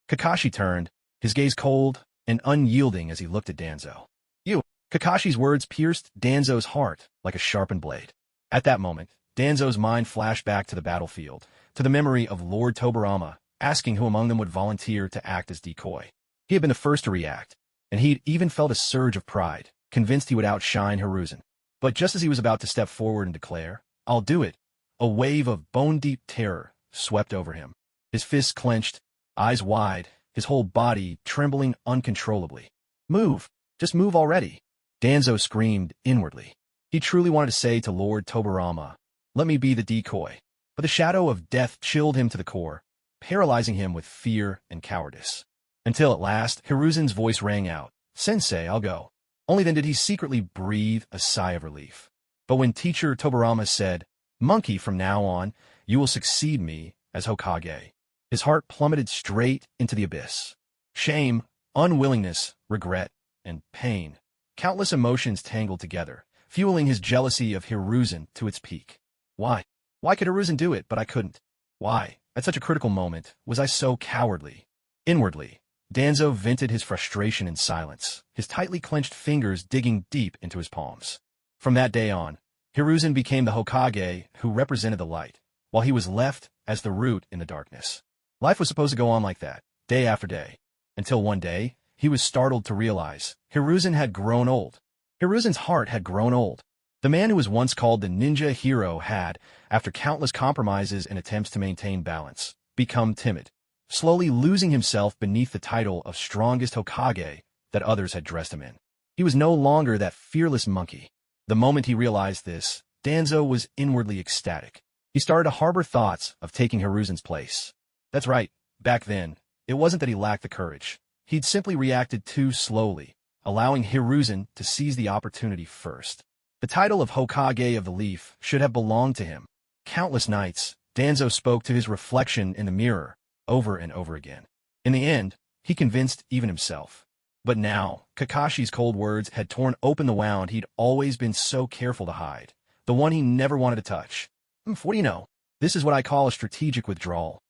Kakashi turned, his gaze cold and unyielding as he looked at Danzo. You! Kakashi's words pierced Danzo's heart like a sharpened blade. At that moment, Danzo's mind flashed back to the battlefield, to the memory of Lord Tobirama asking who among them would volunteer to act as decoy. He had been the first to react, and he'd even felt a surge of pride, convinced he would outshine Hiruzen. But just as he was about to step forward and declare, "I'll do it," a wave of bone-deep terror swept over him. His fists clenched, eyes wide, his whole body trembling uncontrollably. "Move! Just move already!" Danzo screamed inwardly. He truly wanted to say to Lord Tobirama, "Let me be the decoy." But the shadow of death chilled him to the core, paralyzing him with fear and cowardice. Until at last, Hiruzen's voice rang out, "Sensei, I'll go." Only then did he secretly breathe a sigh of relief. But when teacher Tobirama said, "Monkey, from now on, you will succeed me as Hokage," his heart plummeted straight into the abyss. Shame, unwillingness, regret, and pain. Countless emotions tangled together, fueling his jealousy of Hiruzen to its peak. Why? Why could Hiruzen do it, but I couldn't? Why, at such a critical moment, was I so cowardly? Inwardly, Danzo vented his frustration in silence, his tightly clenched fingers digging deep into his palms. From that day on, Hiruzen became the Hokage who represented the light, while he was left as the root in the darkness. Life was supposed to go on like that, day after day, until one day, he was startled to realize Hiruzen had grown old. Hiruzen's heart had grown old. The man who was once called the ninja hero had, after countless compromises and attempts to maintain balance, become timid, slowly losing himself beneath the title of strongest Hokage that others had dressed him in. He was no longer that fearless monkey. The moment he realized this, Danzo was inwardly ecstatic. He started to harbor thoughts of taking Hiruzen's place. That's right, back then, it wasn't that he lacked the courage. He'd simply reacted too slowly, allowing Hiruzen to seize the opportunity first. The title of Hokage of the Leaf should have belonged to him. Countless nights, Danzo spoke to his reflection in the mirror, over and over again. In the end, he convinced even himself. But now, Kakashi's cold words had torn open the wound he'd always been so careful to hide, the one he never wanted to touch. What do you know? This is what I call a strategic withdrawal.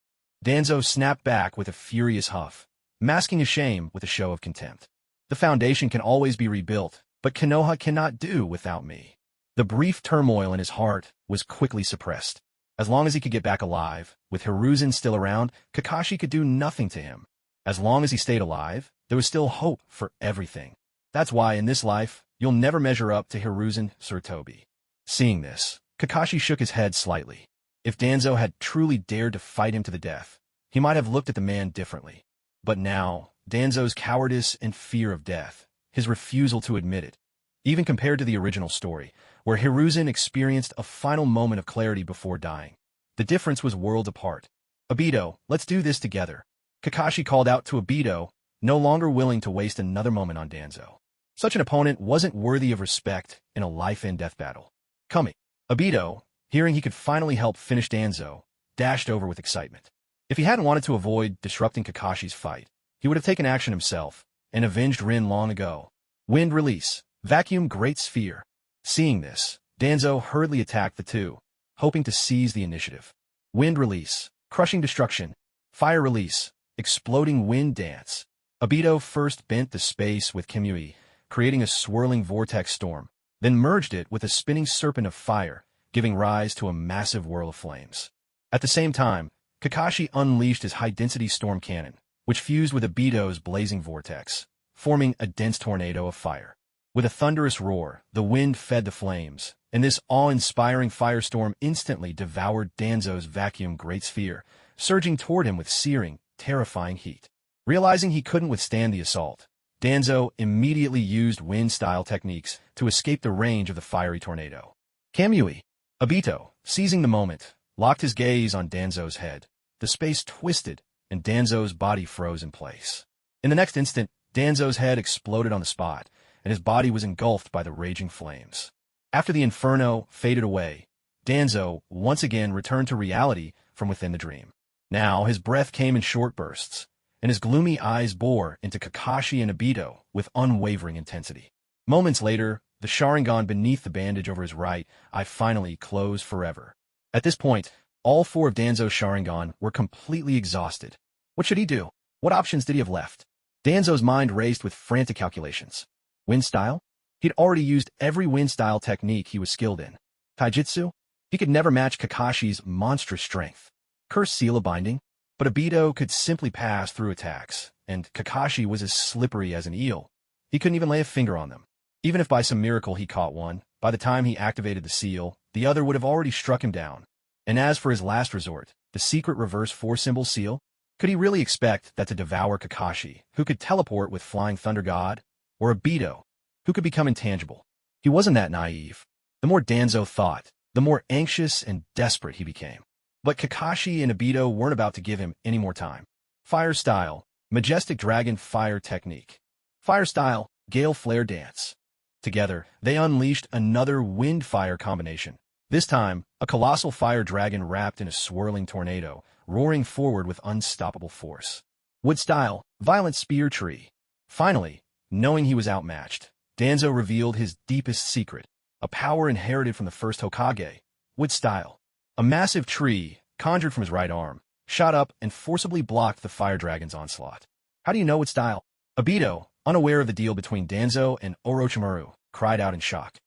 Danzo snapped back with a furious huff, masking his shame with a show of contempt. The foundation can always be rebuilt, but Konoha cannot do without me. The brief turmoil in his heart was quickly suppressed. As long as he could get back alive, with Hiruzen still around, Kakashi could do nothing to him. As long as he stayed alive, there was still hope for everything. That's why in this life, you'll never measure up to Hiruzen Sarutobi. Seeing this, Kakashi shook his head slightly. If Danzo had truly dared to fight him to the death, he might have looked at the man differently. But now, Danzo's cowardice and fear of death, his refusal to admit it, even compared to the original story, where Hiruzen experienced a final moment of clarity before dying, the difference was worlds apart. "Obito, let's do this together." Kakashi called out to Obito, no longer willing to waste another moment on Danzo. Such an opponent wasn't worthy of respect in a life-and-death battle. Coming. Obito, hearing he could finally help finish Danzo, dashed over with excitement. If he hadn't wanted to avoid disrupting Kakashi's fight, he would have taken action himself and avenged Rin long ago. Wind release. Vacuum Great Sphere. Seeing this, Danzo hurriedly attacked the two, hoping to seize the initiative. Wind release. Crushing destruction. Fire release. Exploding wind dance. Obito first bent the space with Kimui, creating a swirling vortex storm, then merged it with a spinning serpent of fire, giving rise to a massive whirl of flames. At the same time, Kakashi unleashed his high-density storm cannon, which fused with Obito's blazing vortex, forming a dense tornado of fire. With a thunderous roar, the wind fed the flames, and this awe-inspiring firestorm instantly devoured Danzo's vacuum great sphere, surging toward him with searing, terrifying heat. Realizing he couldn't withstand the assault, Danzo immediately used wind-style techniques to escape the range of the fiery tornado. Kamui. Obito, seizing the moment, locked his gaze on Danzo's head. The space twisted, and Danzo's body froze in place. In the next instant, Danzo's head exploded on the spot, and his body was engulfed by the raging flames. After the inferno faded away, Danzo once again returned to reality from within the dream. Now his breath came in short bursts, and his gloomy eyes bore into Kakashi and Obito with unwavering intensity. Moments later, the Sharingan beneath the bandage over his right eye finally closed forever. At this point, all four of Danzo's Sharingan were completely exhausted. What should he do? What options did he have left? Danzo's mind raced with frantic calculations. Wind style? He'd already used every wind style technique he was skilled in. Taijutsu? He could never match Kakashi's monstrous strength. Cursed seal of binding? But Obito could simply pass through attacks, and Kakashi was as slippery as an eel. He couldn't even lay a finger on them. Even if by some miracle he caught one, by the time he activated the seal, the other would have already struck him down. And as for his last resort, the secret reverse four-symbol seal, could he really expect that to devour Kakashi, who could teleport with Flying Thunder God, or Obito, who could become intangible? He wasn't that naive. The more Danzo thought, the more anxious and desperate he became. But Kakashi and Obito weren't about to give him any more time. Fire Style, Majestic Dragon Fire Technique. Fire Style, Gale Flare Dance. Together, they unleashed another wind-fire combination. This time, a colossal fire dragon wrapped in a swirling tornado, roaring forward with unstoppable force. Wood Style, Violent Spear Tree. Finally, knowing he was outmatched, Danzo revealed his deepest secret, a power inherited from the first Hokage, Wood Style. A massive tree, conjured from his right arm, shot up and forcibly blocked the fire dragon's onslaught. How do you know Wood Style? Obito, unaware of the deal between Danzo and Orochimaru, cried out in shock.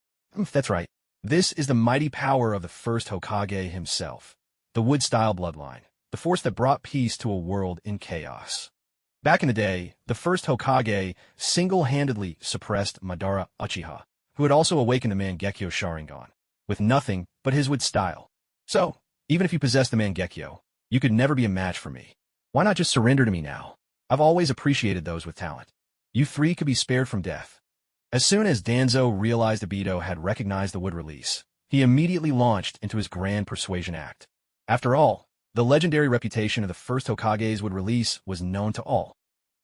That's right. This is the mighty power of the first Hokage himself, the Wood Style bloodline, the force that brought peace to a world in chaos. Back in the day, the first Hokage single-handedly suppressed Madara Uchiha, who had also awakened the Mangekyo Sharingan, with nothing but his Wood Style. So, even if you possess the Mangekyo, you could never be a match for me. Why not just surrender to me now? I've always appreciated those with talent. You three could be spared from death. As soon as Danzo realized Obito had recognized the wood release, he immediately launched into his grand persuasion act. After all, the legendary reputation of the first Hokage's wood release was known to all.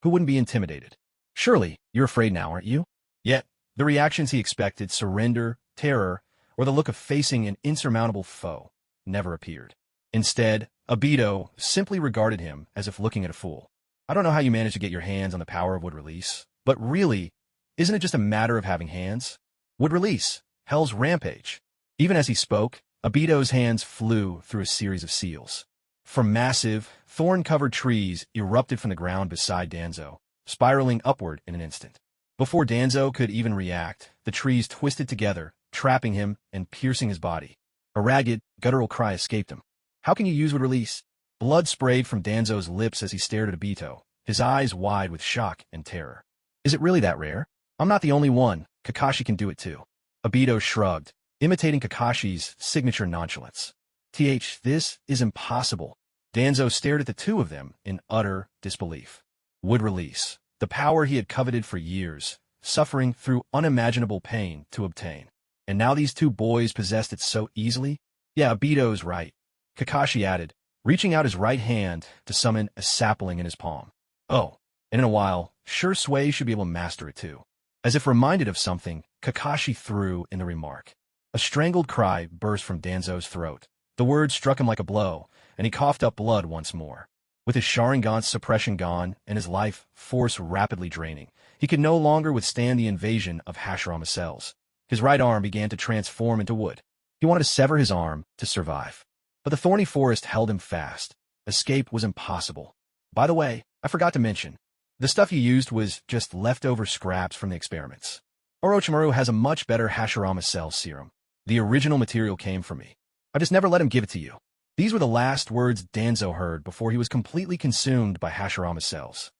Who wouldn't be intimidated? Surely, you're afraid now, aren't you? Yet, the reactions he expected, surrender, terror, or the look of facing an insurmountable foe, never appeared. Instead, Obito simply regarded him as if looking at a fool. I don't know how you managed to get your hands on the power of wood release, but really, isn't it just a matter of having hands? Wood release, Hell's Rampage. Even as he spoke, Obito's hands flew through a series of seals. From massive, thorn-covered trees erupted from the ground beside Danzo, spiraling upward in an instant. Before Danzo could even react, the trees twisted together, trapping him and piercing his body. A ragged, guttural cry escaped him. How can you use wood release? Blood sprayed from Danzo's lips as he stared at Obito, his eyes wide with shock and terror. Is it really that rare? I'm not the only one. Kakashi can do it too. Obito shrugged, imitating Kakashi's signature nonchalance. This is impossible. Danzo stared at the two of them in utter disbelief. Wood release, the power he had coveted for years, suffering through unimaginable pain to obtain. And now these two boys possessed it so easily? Yeah, Obito's right. Kakashi added, reaching out his right hand to summon a sapling in his palm. Oh, and in a while, sure Sway should be able to master it too. As if reminded of something, Kakashi threw in the remark. A strangled cry burst from Danzo's throat. The word struck him like a blow, and he coughed up blood once more. With his Sharingan's suppression gone and his life force rapidly draining, he could no longer withstand the invasion of Hashirama cells. His right arm began to transform into wood. He wanted to sever his arm to survive. But the thorny forest held him fast. Escape was impossible. By the way, I forgot to mention, the stuff he used was just leftover scraps from the experiments. Orochimaru has a much better Hashirama cell serum. The original material came from me. I just never let him give it to you. These were the last words Danzo heard before he was completely consumed by Hashirama cells.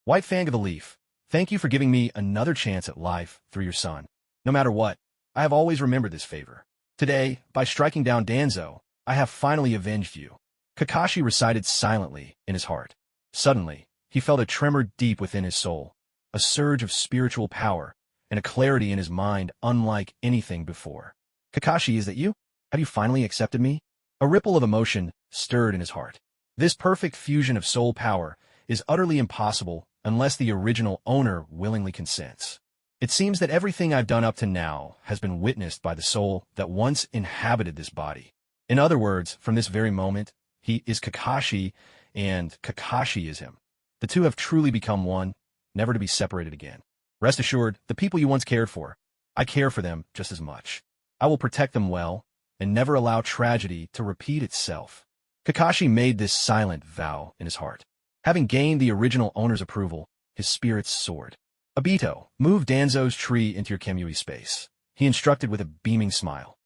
White Fang of the Leaf, thank you for giving me another chance at life through your son. No matter what, I have always remembered this favor. Today, by striking down Danzo, I have finally avenged you. Kakashi recited silently in his heart. Suddenly, he felt a tremor deep within his soul, a surge of spiritual power, and a clarity in his mind unlike anything before. Kakashi, is that you? Have you finally accepted me? A ripple of emotion stirred in his heart. This perfect fusion of soul power is utterly impossible unless the original owner willingly consents. It seems that everything I've done up to now has been witnessed by the soul that once inhabited this body. In other words, from this very moment, he is Kakashi, and Kakashi is him. The two have truly become one, never to be separated again. Rest assured, the people you once cared for, I care for them just as much. I will protect them well, and never allow tragedy to repeat itself. Kakashi made this silent vow in his heart. Having gained the original owner's approval, his spirits soared. Obito, move Danzo's tree into your Kemui space. He instructed with a beaming smile.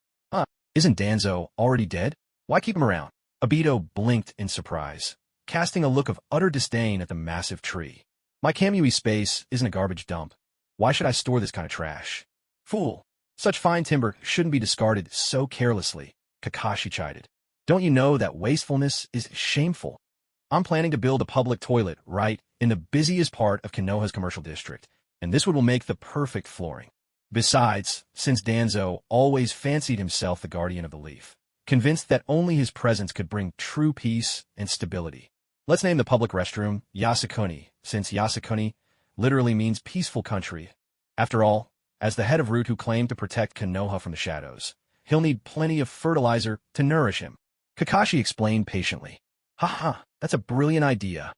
Isn't Danzo already dead? Why keep him around? Obito blinked in surprise, casting a look of utter disdain at the massive tree. My Kamui space isn't a garbage dump. Why should I store this kind of trash? Fool! Such fine timber shouldn't be discarded so carelessly, Kakashi chided. Don't you know that wastefulness is shameful? I'm planning to build a public toilet right in the busiest part of Konoha's commercial district, and this will make the perfect flooring. Besides, since Danzo always fancied himself the guardian of the leaf, convinced that only his presence could bring true peace and stability. Let's name the public restroom Yasukuni, since Yasukuni literally means peaceful country. After all, as the head of Root who claimed to protect Konoha from the shadows, he'll need plenty of fertilizer to nourish him. Kakashi explained patiently. Haha, that's a brilliant idea.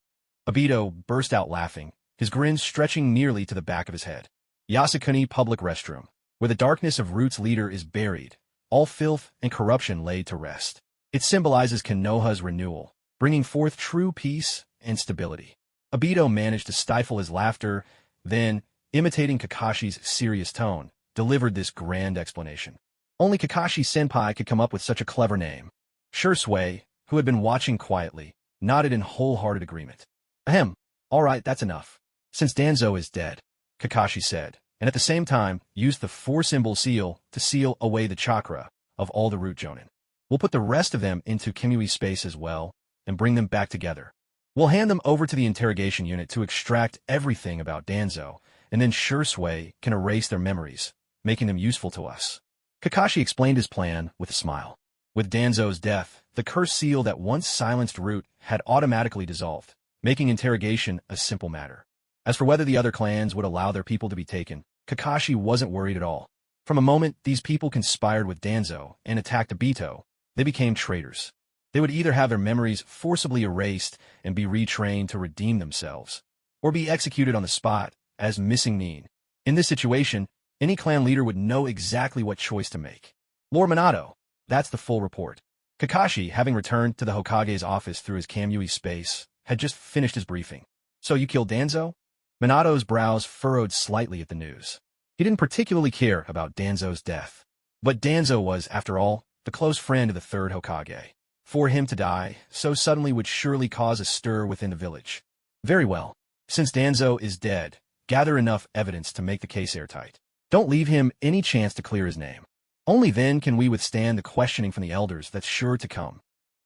Obito burst out laughing, his grin stretching nearly to the back of his head. Yasukuni public restroom, where the darkness of Root's leader is buried, all filth and corruption laid to rest. It symbolizes Konoha's renewal, bringing forth true peace and stability. Obito managed to stifle his laughter, then, imitating Kakashi's serious tone, delivered this grand explanation. Only Kakashi-senpai could come up with such a clever name. Shursui, who had been watching quietly, nodded in wholehearted agreement. Ahem, all right, that's enough. Since Danzo is dead, Kakashi said, and at the same time used the four-symbol seal to seal away the chakra of all the Root Jonin. We'll put the rest of them into Kamui space as well, and bring them back together. We'll hand them over to the interrogation unit to extract everything about Danzo, and then Shursui can erase their memories, making them useful to us. Kakashi explained his plan with a smile. With Danzo's death, the curse seal that once silenced Root had automatically dissolved, making interrogation a simple matter. As for whether the other clans would allow their people to be taken, Kakashi wasn't worried at all. From a moment these people conspired with Danzo and attacked Obito, they became traitors. They would either have their memories forcibly erased and be retrained to redeem themselves, or be executed on the spot as missing Nin. In this situation, any clan leader would know exactly what choice to make. Lord Minato, that's the full report. Kakashi, having returned to the Hokage's office through his Kamui space, had just finished his briefing. So you killed Danzo? Minato's brows furrowed slightly at the news. He didn't particularly care about Danzo's death. But Danzo was, after all, the close friend of the third Hokage. For him to die so suddenly would surely cause a stir within the village. Very well. Since Danzo is dead, gather enough evidence to make the case airtight. Don't leave him any chance to clear his name. Only then can we withstand the questioning from the elders that's sure to come.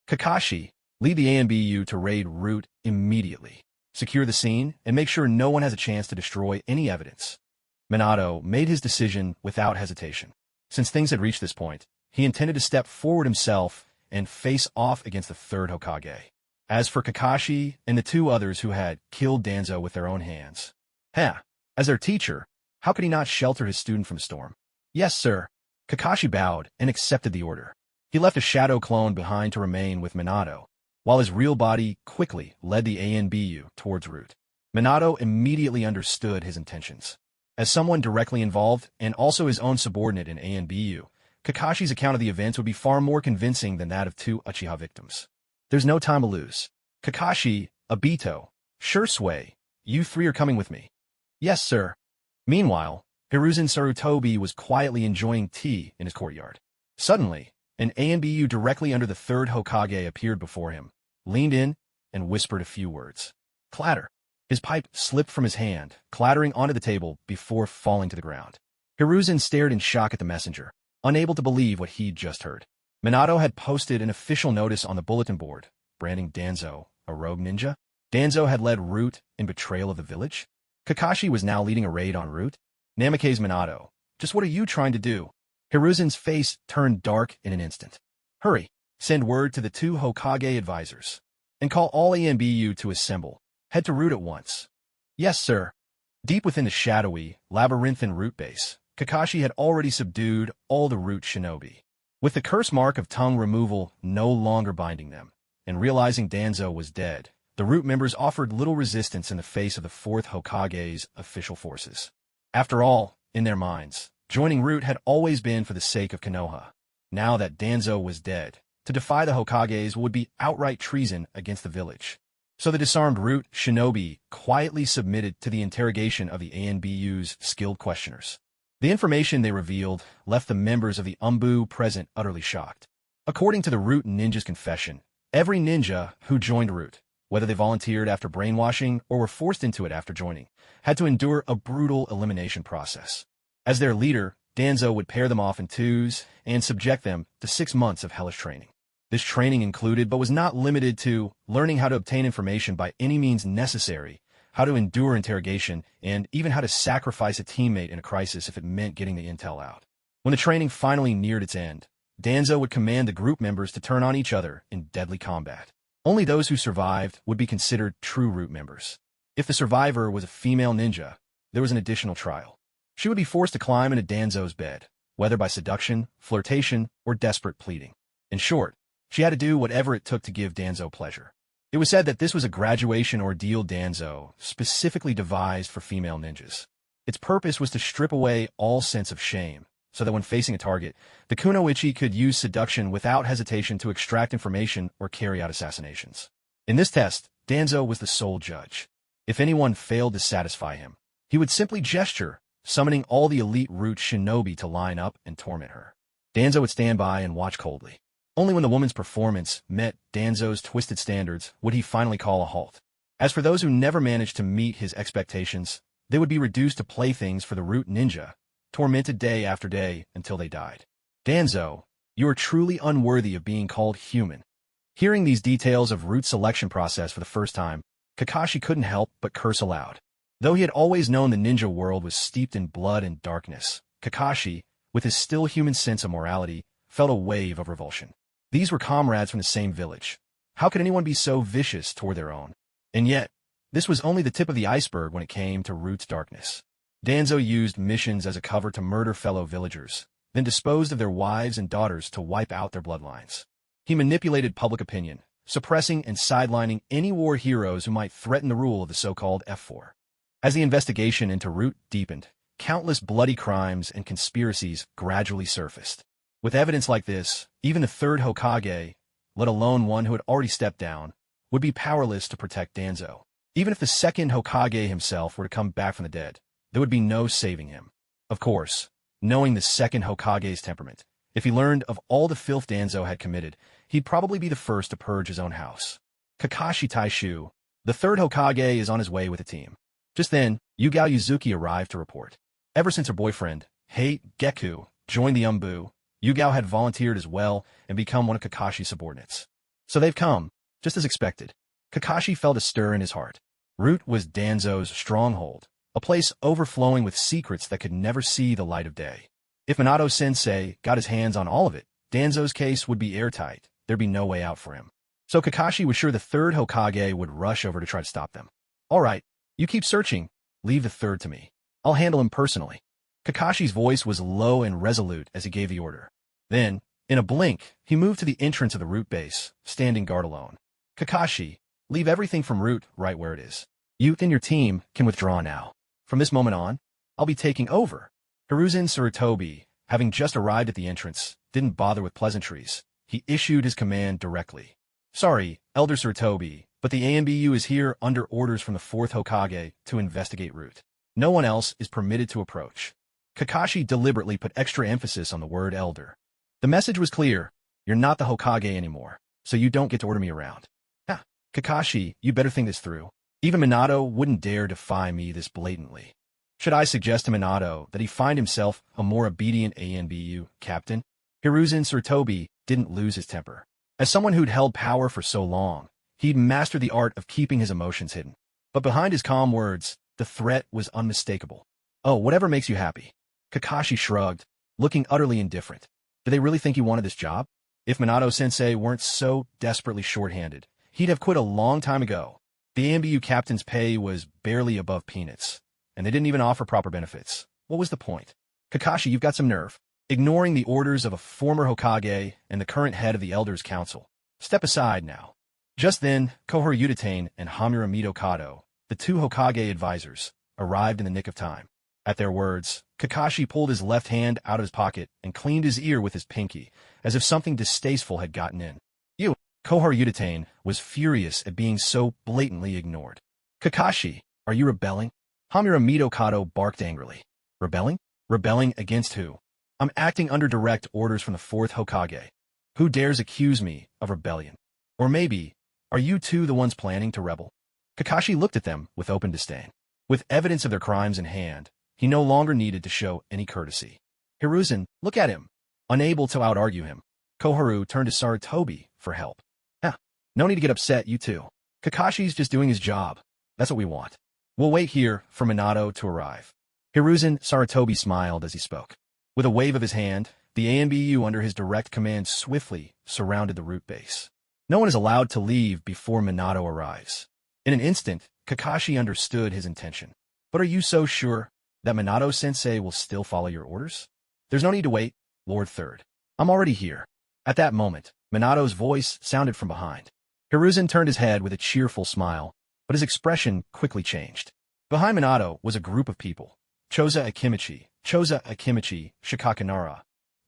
Kakashi, lead the ANBU to raid Root immediately. Secure the scene, and make sure no one has a chance to destroy any evidence. Minato made his decision without hesitation. Since things had reached this point, he intended to step forward himself and face off against the third Hokage. As for Kakashi and the two others who had killed Danzo with their own hands, as their teacher, how could he not shelter his student from storm? Yes, sir. Kakashi bowed and accepted the order. He left a shadow clone behind to remain with Minato, while his real body quickly led the ANBU towards Root. Minato immediately understood his intentions. As someone directly involved, and also his own subordinate in ANBU, Kakashi's account of the events would be far more convincing than that of two Uchiha victims. There's no time to lose. Kakashi, Obito, Shursui, you three are coming with me. Yes, sir. Meanwhile, Hiruzen Sarutobi was quietly enjoying tea in his courtyard. Suddenly, an ANBU directly under the third Hokage appeared before him, leaned in, and whispered a few words. Clatter. His pipe slipped from his hand, clattering onto the table before falling to the ground. Hiruzen stared in shock at the messenger, unable to believe what he'd just heard. Minato had posted an official notice on the bulletin board, branding Danzo a rogue ninja. Danzo had led Root in betrayal of the village. Kakashi was now leading a raid on Root. Namake's Minato, just what are you trying to do? Hiruzen's face turned dark in an instant. Hurry, send word to the two Hokage advisors, and call all ANBU to assemble. Head to Root at once. Yes, sir. Deep within the shadowy, labyrinthine Root base, Kakashi had already subdued all the Root shinobi. With the curse mark of tongue removal no longer binding them, and realizing Danzo was dead, the Root members offered little resistance in the face of the fourth Hokage's official forces. After all, in their minds, joining Root had always been for the sake of Konoha. Now that Danzo was dead, to defy the Hokages would be outright treason against the village. So the disarmed Root shinobi quietly submitted to the interrogation of the ANBU's skilled questioners. The information they revealed left the members of the Umbu present utterly shocked. According to the Root Ninja's confession, every ninja who joined Root, whether they volunteered after brainwashing or were forced into it after joining, had to endure a brutal elimination process. As their leader, Danzo would pair them off in twos and subject them to 6 months of hellish training. This training included, but was not limited to, learning how to obtain information by any means necessary, how to endure interrogation, and even how to sacrifice a teammate in a crisis if it meant getting the intel out. When the training finally neared its end, Danzo would command the group members to turn on each other in deadly combat. Only those who survived would be considered true Root members. If the survivor was a female ninja, there was an additional trial. She would be forced to climb into Danzo's bed, whether by seduction, flirtation, or desperate pleading. In short, she had to do whatever it took to give Danzo pleasure. It was said that this was a graduation ordeal Danzo specifically devised for female ninjas. Its purpose was to strip away all sense of shame, so that when facing a target, the kunoichi could use seduction without hesitation to extract information or carry out assassinations. In this test, Danzo was the sole judge. If anyone failed to satisfy him, he would simply gesture, summoning all the elite Root shinobi to line up and torment her. Danzo would stand by and watch coldly. Only when the woman's performance met Danzo's twisted standards would he finally call a halt. As for those who never managed to meet his expectations, they would be reduced to playthings for the Root Ninja, tormented day after day until they died. Danzo, you are truly unworthy of being called human. Hearing these details of Root's selection process for the first time, Kakashi couldn't help but curse aloud. Though he had always known the ninja world was steeped in blood and darkness, Kakashi, with his still human sense of morality, felt a wave of revulsion. These were comrades from the same village. How could anyone be so vicious toward their own? And yet, this was only the tip of the iceberg when it came to Root's darkness. Danzo used missions as a cover to murder fellow villagers, then disposed of their wives and daughters to wipe out their bloodlines. He manipulated public opinion, suppressing and sidelining any war heroes who might threaten the rule of the so-called F4. As the investigation into Root deepened, countless bloody crimes and conspiracies gradually surfaced. With evidence like this, even the third Hokage, let alone one who had already stepped down, would be powerless to protect Danzo. Even if the second Hokage himself were to come back from the dead, there would be no saving him. Of course, knowing the second Hokage's temperament, if he learned of all the filth Danzo had committed, he'd probably be the first to purge his own house. Kakashi Taishu, the third Hokage, is on his way with a team. Just then, Yugao Yuzuki arrived to report. Ever since her boyfriend, Hei Geku, joined the Umbu, Yugao had volunteered as well and become one of Kakashi's subordinates. So they've come, just as expected. Kakashi felt a stir in his heart. Root was Danzo's stronghold, a place overflowing with secrets that could never see the light of day. If Minato-sensei got his hands on all of it, Danzo's case would be airtight. There'd be no way out for him. So Kakashi was sure the third Hokage would rush over to try to stop them. All right, you keep searching. Leave the third to me. I'll handle him personally. Kakashi's voice was low and resolute as he gave the order. Then, in a blink, he moved to the entrance of the Root base, standing guard alone. Kakashi, leave everything from Root right where it is. You and your team can withdraw now. From this moment on, I'll be taking over. Hiruzen Sarutobi, having just arrived at the entrance, didn't bother with pleasantries. He issued his command directly. Sorry, Elder Sarutobi, but the ANBU is here under orders from the fourth Hokage to investigate Root. No one else is permitted to approach. Kakashi deliberately put extra emphasis on the word elder. The message was clear. You're not the Hokage anymore, so you don't get to order me around. Kakashi, you better think this through. Even Minato wouldn't dare defy me this blatantly. Should I suggest to Minato that he find himself a more obedient ANBU captain? Hiruzen Sarutobi didn't lose his temper. As someone who'd held power for so long, he'd mastered the art of keeping his emotions hidden. But behind his calm words, the threat was unmistakable. Oh, whatever makes you happy. Kakashi shrugged, looking utterly indifferent. Do they really think he wanted this job? If Minato-sensei weren't so desperately short-handed, he'd have quit a long time ago. The ANBU captain's pay was barely above peanuts, and they didn't even offer proper benefits. What was the point? Kakashi, you've got some nerve. Ignoring the orders of a former Hokage and the current head of the Elders' Council. Step aside now. Just then, Kohoro Yuditane and Hamura Midokado, the two Hokage advisors, arrived in the nick of time. At their words, Kakashi pulled his left hand out of his pocket and cleaned his ear with his pinky, as if something distasteful had gotten in. Kohoro Yuditane was furious at being so blatantly ignored. Kakashi, are you rebelling? Hamura Midokado barked angrily. Rebelling? Rebelling against who? I'm acting under direct orders from the 4th Hokage. Who dares accuse me of rebellion? Or maybe, are you two the ones planning to rebel? Kakashi looked at them with open disdain. With evidence of their crimes in hand, he no longer needed to show any courtesy. Hiruzen, look at him. Unable to out-argue him, Koharu turned to Sarutobi for help. No need to get upset, you two. Kakashi's just doing his job. That's what we want. We'll wait here for Minato to arrive. Hiruzen Sarutobi smiled as he spoke. With a wave of his hand, the ANBU under his direct command swiftly surrounded the root base. No one is allowed to leave before Minato arrives. In an instant, Kakashi understood his intention. But are you so sure that Minato-sensei will still follow your orders? There's no need to wait, Lord Third. I'm already here. At that moment, Minato's voice sounded from behind. Hiruzen turned his head with a cheerful smile, but his expression quickly changed. Behind Minato was a group of people. Choza Akimichi, Shikakanara,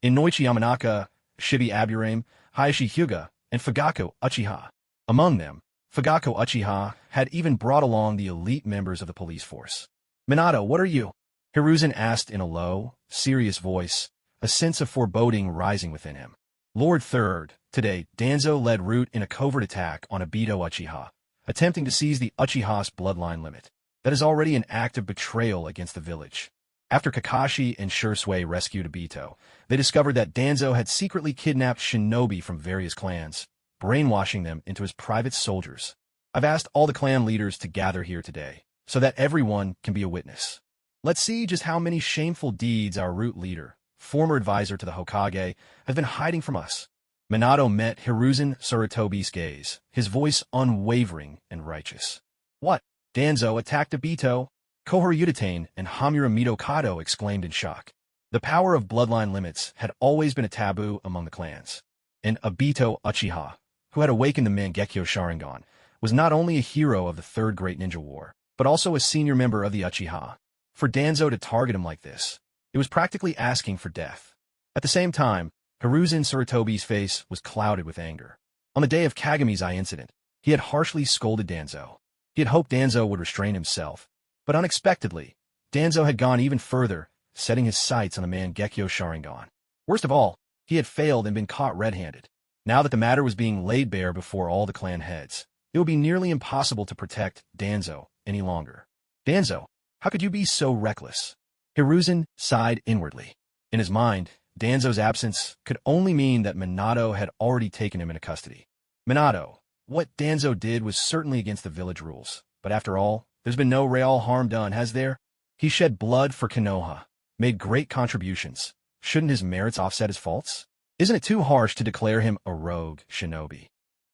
Inoichi Yamanaka, Shibi Aburame, Hayashi Hyuga, and Fugako Uchiha. Among them, Fugako Uchiha had even brought along the elite members of the police force. Minato, what are you? Hiruzen asked in a low, serious voice, a sense of foreboding rising within him. Lord Third, today, Danzo led Root in a covert attack on Obito Uchiha, attempting to seize the Uchiha's bloodline limit. That is already an act of betrayal against the village. After Kakashi and Shursui rescued Obito, they discovered that Danzo had secretly kidnapped shinobi from various clans, brainwashing them into his private soldiers. I've asked all the clan leaders to gather here today, so that everyone can be a witness. Let's see just how many shameful deeds our Root leader, former advisor to the Hokage, has been hiding from us. Minato met Hiruzen Sarutobi's gaze, his voice unwavering and righteous. What? Danzo attacked Obito? Koharu Udatane and Hamura Mitokado exclaimed in shock. The power of bloodline limits had always been a taboo among the clans. And Obito Uchiha, who had awakened the Mangekyo Sharingan, was not only a hero of the Third Great Ninja War, but also a senior member of the Uchiha. For Danzo to target him like this, it was practically asking for death. At the same time, Hiruzen Sarutobi's face was clouded with anger. On the day of Kagami's Eye incident, he had harshly scolded Danzo. He had hoped Danzo would restrain himself, but unexpectedly, Danzo had gone even further, setting his sights on the Mangekyo Sharingan. Worst of all, he had failed and been caught red-handed. Now that the matter was being laid bare before all the clan heads, it would be nearly impossible to protect Danzo any longer. Danzo, how could you be so reckless? Hiruzen sighed inwardly. In his mind, Danzo's absence could only mean that Minato had already taken him into custody. Minato, what Danzo did was certainly against the village rules, but after all, there's been no real harm done, has there? He shed blood for Konoha, made great contributions. Shouldn't his merits offset his faults? Isn't it too harsh to declare him a rogue shinobi?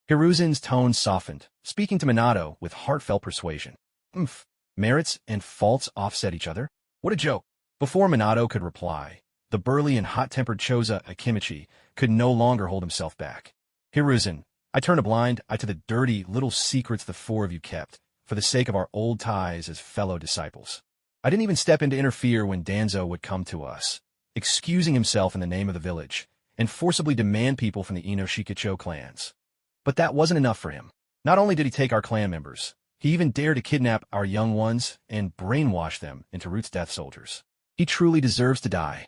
Hiruzen's tone softened, speaking to Minato with heartfelt persuasion. Merits and faults offset each other? What a joke. Before Minato could reply, the burly and hot-tempered Choza Akimichi could no longer hold himself back. Hiruzen, I turn a blind eye to the dirty little secrets the four of you kept, for the sake of our old ties as fellow disciples. I didn't even step in to interfere when Danzo would come to us, excusing himself in the name of the village, and forcibly demand people from the Inoshikacho clans. But that wasn't enough for him. Not only did he take our clan members, he even dared to kidnap our young ones and brainwash them into Root's death soldiers. He truly deserves to die.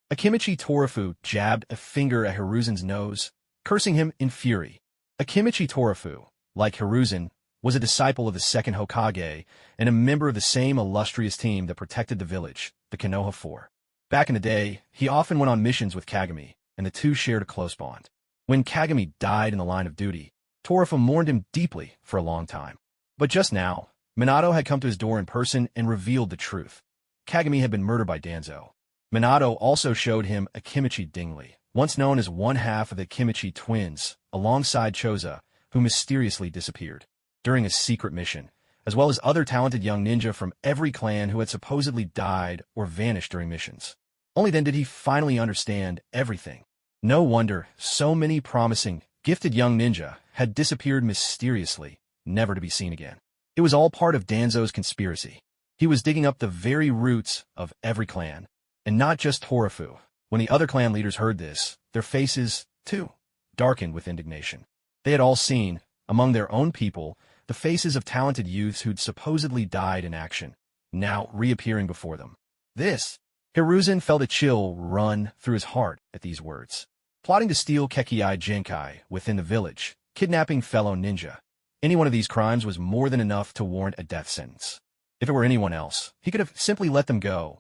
Akimichi Torafu jabbed a finger at Hiruzen's nose, cursing him in fury. Akimichi Torafu, like Hiruzen, was a disciple of the second Hokage and a member of the same illustrious team that protected the village, the Konoha Four. Back in the day, he often went on missions with Kagami, and the two shared a close bond. When Kagami died in the line of duty, Torafu mourned him deeply for a long time. But just now, Minato had come to his door in person and revealed the truth. Kagami had been murdered by Danzo. Minato also showed him Akimichi Dingley, once known as one half of the Akimichi twins, alongside Choza, who mysteriously disappeared during a secret mission, as well as other talented young ninja from every clan who had supposedly died or vanished during missions. Only then did he finally understand everything. No wonder so many promising, gifted young ninja had disappeared mysteriously, never to be seen again. It was all part of Danzo's conspiracy. He was digging up the very roots of every clan, and not just Torafu. When the other clan leaders heard this, their faces, too, darkened with indignation. They had all seen, among their own people, the faces of talented youths who'd supposedly died in action, now reappearing before them. This, Hiruzen felt a chill run through his heart at these words. Plotting to steal Kekiai Jinkai within the village, kidnapping fellow ninja. Any one of these crimes was more than enough to warrant a death sentence. If it were anyone else, he could have simply let them go,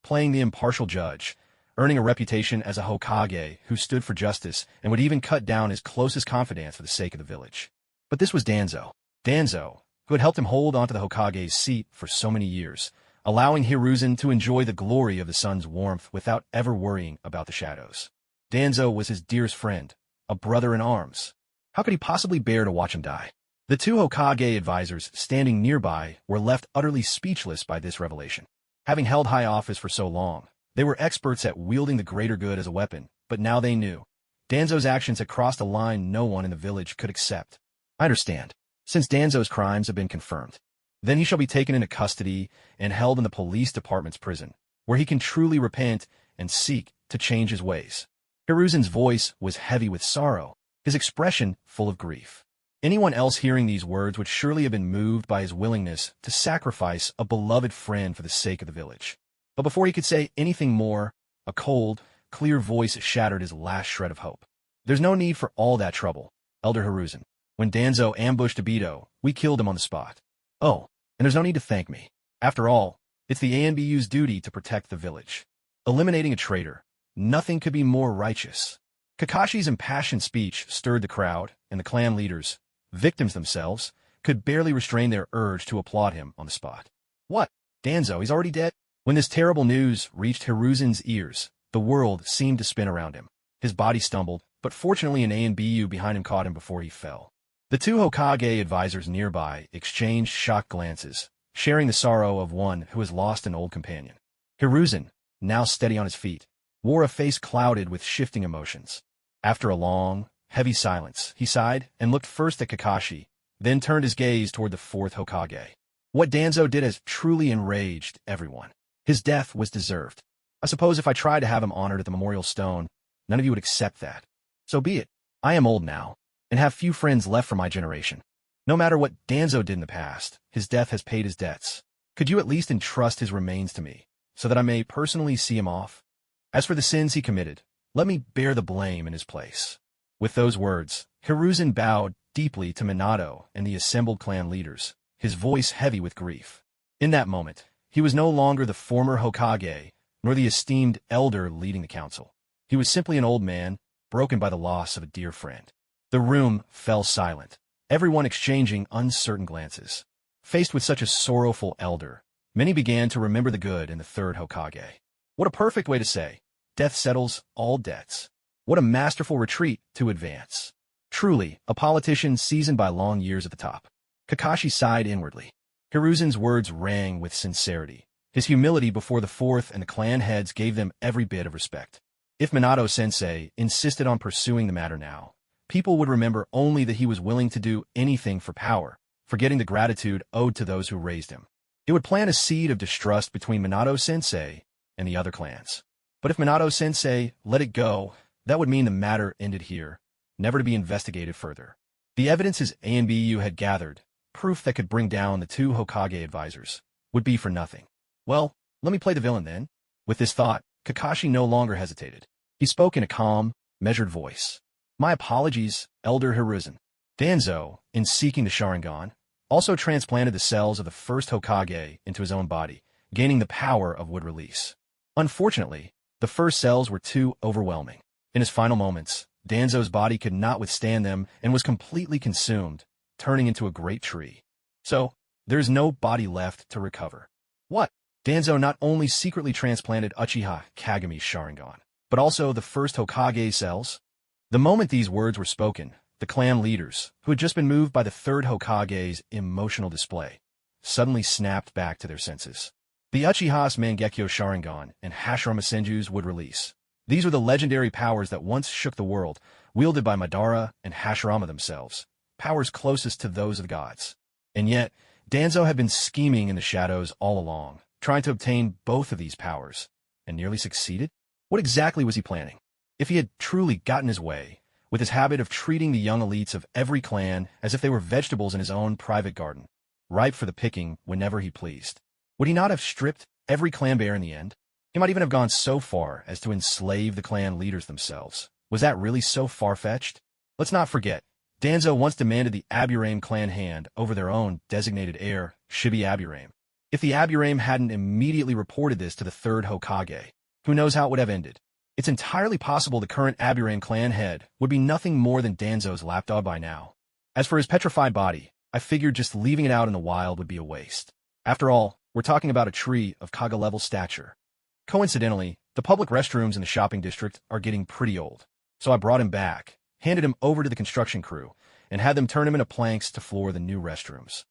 playing the impartial judge, earning a reputation as a Hokage who stood for justice and would even cut down his closest confidants for the sake of the village. But this was Danzo. Danzo, who had helped him hold onto the Hokage's seat for so many years, allowing Hiruzen to enjoy the glory of the sun's warmth without ever worrying about the shadows. Danzo was his dearest friend, a brother in arms. How could he possibly bear to watch him die? The two Hokage advisors standing nearby were left utterly speechless by this revelation. Having held high office for so long, they were experts at wielding the greater good as a weapon, but now they knew. Danzo's actions had crossed a line no one in the village could accept. I understand, since Danzo's crimes have been confirmed. Then he shall be taken into custody and held in the police department's prison, where he can truly repent and seek to change his ways. Hiruzen's voice was heavy with sorrow, his expression full of grief. Anyone else hearing these words would surely have been moved by his willingness to sacrifice a beloved friend for the sake of the village. But before he could say anything more, a cold, clear voice shattered his last shred of hope. There's no need for all that trouble, Elder Hiruzen. When Danzo ambushed Obito, we killed him on the spot. Oh, and there's no need to thank me. After all, it's the ANBU's duty to protect the village. Eliminating a traitor, nothing could be more righteous. Kakashi's impassioned speech stirred the crowd, and the clan leaders, victims themselves, could barely restrain their urge to applaud him on the spot. What? Danzo, he's already dead? When this terrible news reached Hiruzen's ears, the world seemed to spin around him. His body stumbled, but fortunately an ANBU behind him caught him before he fell. The two Hokage advisors nearby exchanged shocked glances, sharing the sorrow of one who has lost an old companion. Hiruzen, now steady on his feet, wore a face clouded with shifting emotions. After a long, heavy silence, he sighed and looked first at Kakashi, then turned his gaze toward the fourth Hokage. What Danzo did has truly enraged everyone. His death was deserved. I suppose if I tried to have him honored at the memorial stone, none of you would accept that. So be it. I am old now, and have few friends left from my generation. No matter what Danzo did in the past, his death has paid his debts. Could you at least entrust his remains to me, so that I may personally see him off? As for the sins he committed, let me bear the blame in his place. With those words, Hiruzen bowed deeply to Minato and the assembled clan leaders, his voice heavy with grief. In that moment, he was no longer the former Hokage, nor the esteemed elder leading the council. He was simply an old man, broken by the loss of a dear friend. The room fell silent, everyone exchanging uncertain glances. Faced with such a sorrowful elder, many began to remember the good in the third Hokage. What a perfect way to say, death settles all debts. What a masterful retreat to advance. Truly, a politician seasoned by long years at the top. Kakashi sighed inwardly. Hiruzen's words rang with sincerity. His humility before the fourth and the clan heads gave them every bit of respect. If Minato-sensei insisted on pursuing the matter now, people would remember only that he was willing to do anything for power, forgetting the gratitude owed to those who raised him. It would plant a seed of distrust between Minato-sensei and the other clans. But if Minato-sensei let it go, that would mean the matter ended here, never to be investigated further. The evidence his ANBU had gathered, proof that could bring down the two Hokage advisors, would be for nothing. Well, let me play the villain then. With this thought, Kakashi no longer hesitated. He spoke in a calm, measured voice. My apologies, Elder Hiruzen. Danzo, in seeking the Sharingan, also transplanted the cells of the first Hokage into his own body, gaining the power of wood release. Unfortunately, the first cells were too overwhelming. In his final moments, Danzo's body could not withstand them and was completely consumed, turning into a great tree. So, there is no body left to recover. What? Danzo not only secretly transplanted Uchiha Kagami's Sharingan, but also the first Hokage cells? The moment these words were spoken, the clan leaders, who had just been moved by the third Hokage's emotional display, suddenly snapped back to their senses. The Uchiha's Mangekyo Sharingan and Hashirama Senju's would release. These were the legendary powers that once shook the world, wielded by Madara and Hashirama themselves, powers closest to those of the gods. And yet, Danzo had been scheming in the shadows all along, trying to obtain both of these powers, and nearly succeeded? What exactly was he planning? If he had truly gotten his way, with his habit of treating the young elites of every clan as if they were vegetables in his own private garden, ripe for the picking whenever he pleased, would he not have stripped every clan bear in the end? He might even have gone so far as to enslave the clan leaders themselves. Was that really so far-fetched? Let's not forget, Danzo once demanded the Aburame clan hand over their own designated heir, Shibi Aburame. If the Aburame hadn't immediately reported this to the third Hokage, who knows how it would have ended? It's entirely possible the current Aburame clan head would be nothing more than Danzo's lapdog by now. As for his petrified body, I figured just leaving it out in the wild would be a waste. After all, we're talking about a tree of Kaga-level stature. Coincidentally, the public restrooms in the shopping district are getting pretty old, so I brought him back, handed him over to the construction crew, and had them turn him into planks to floor the new restrooms.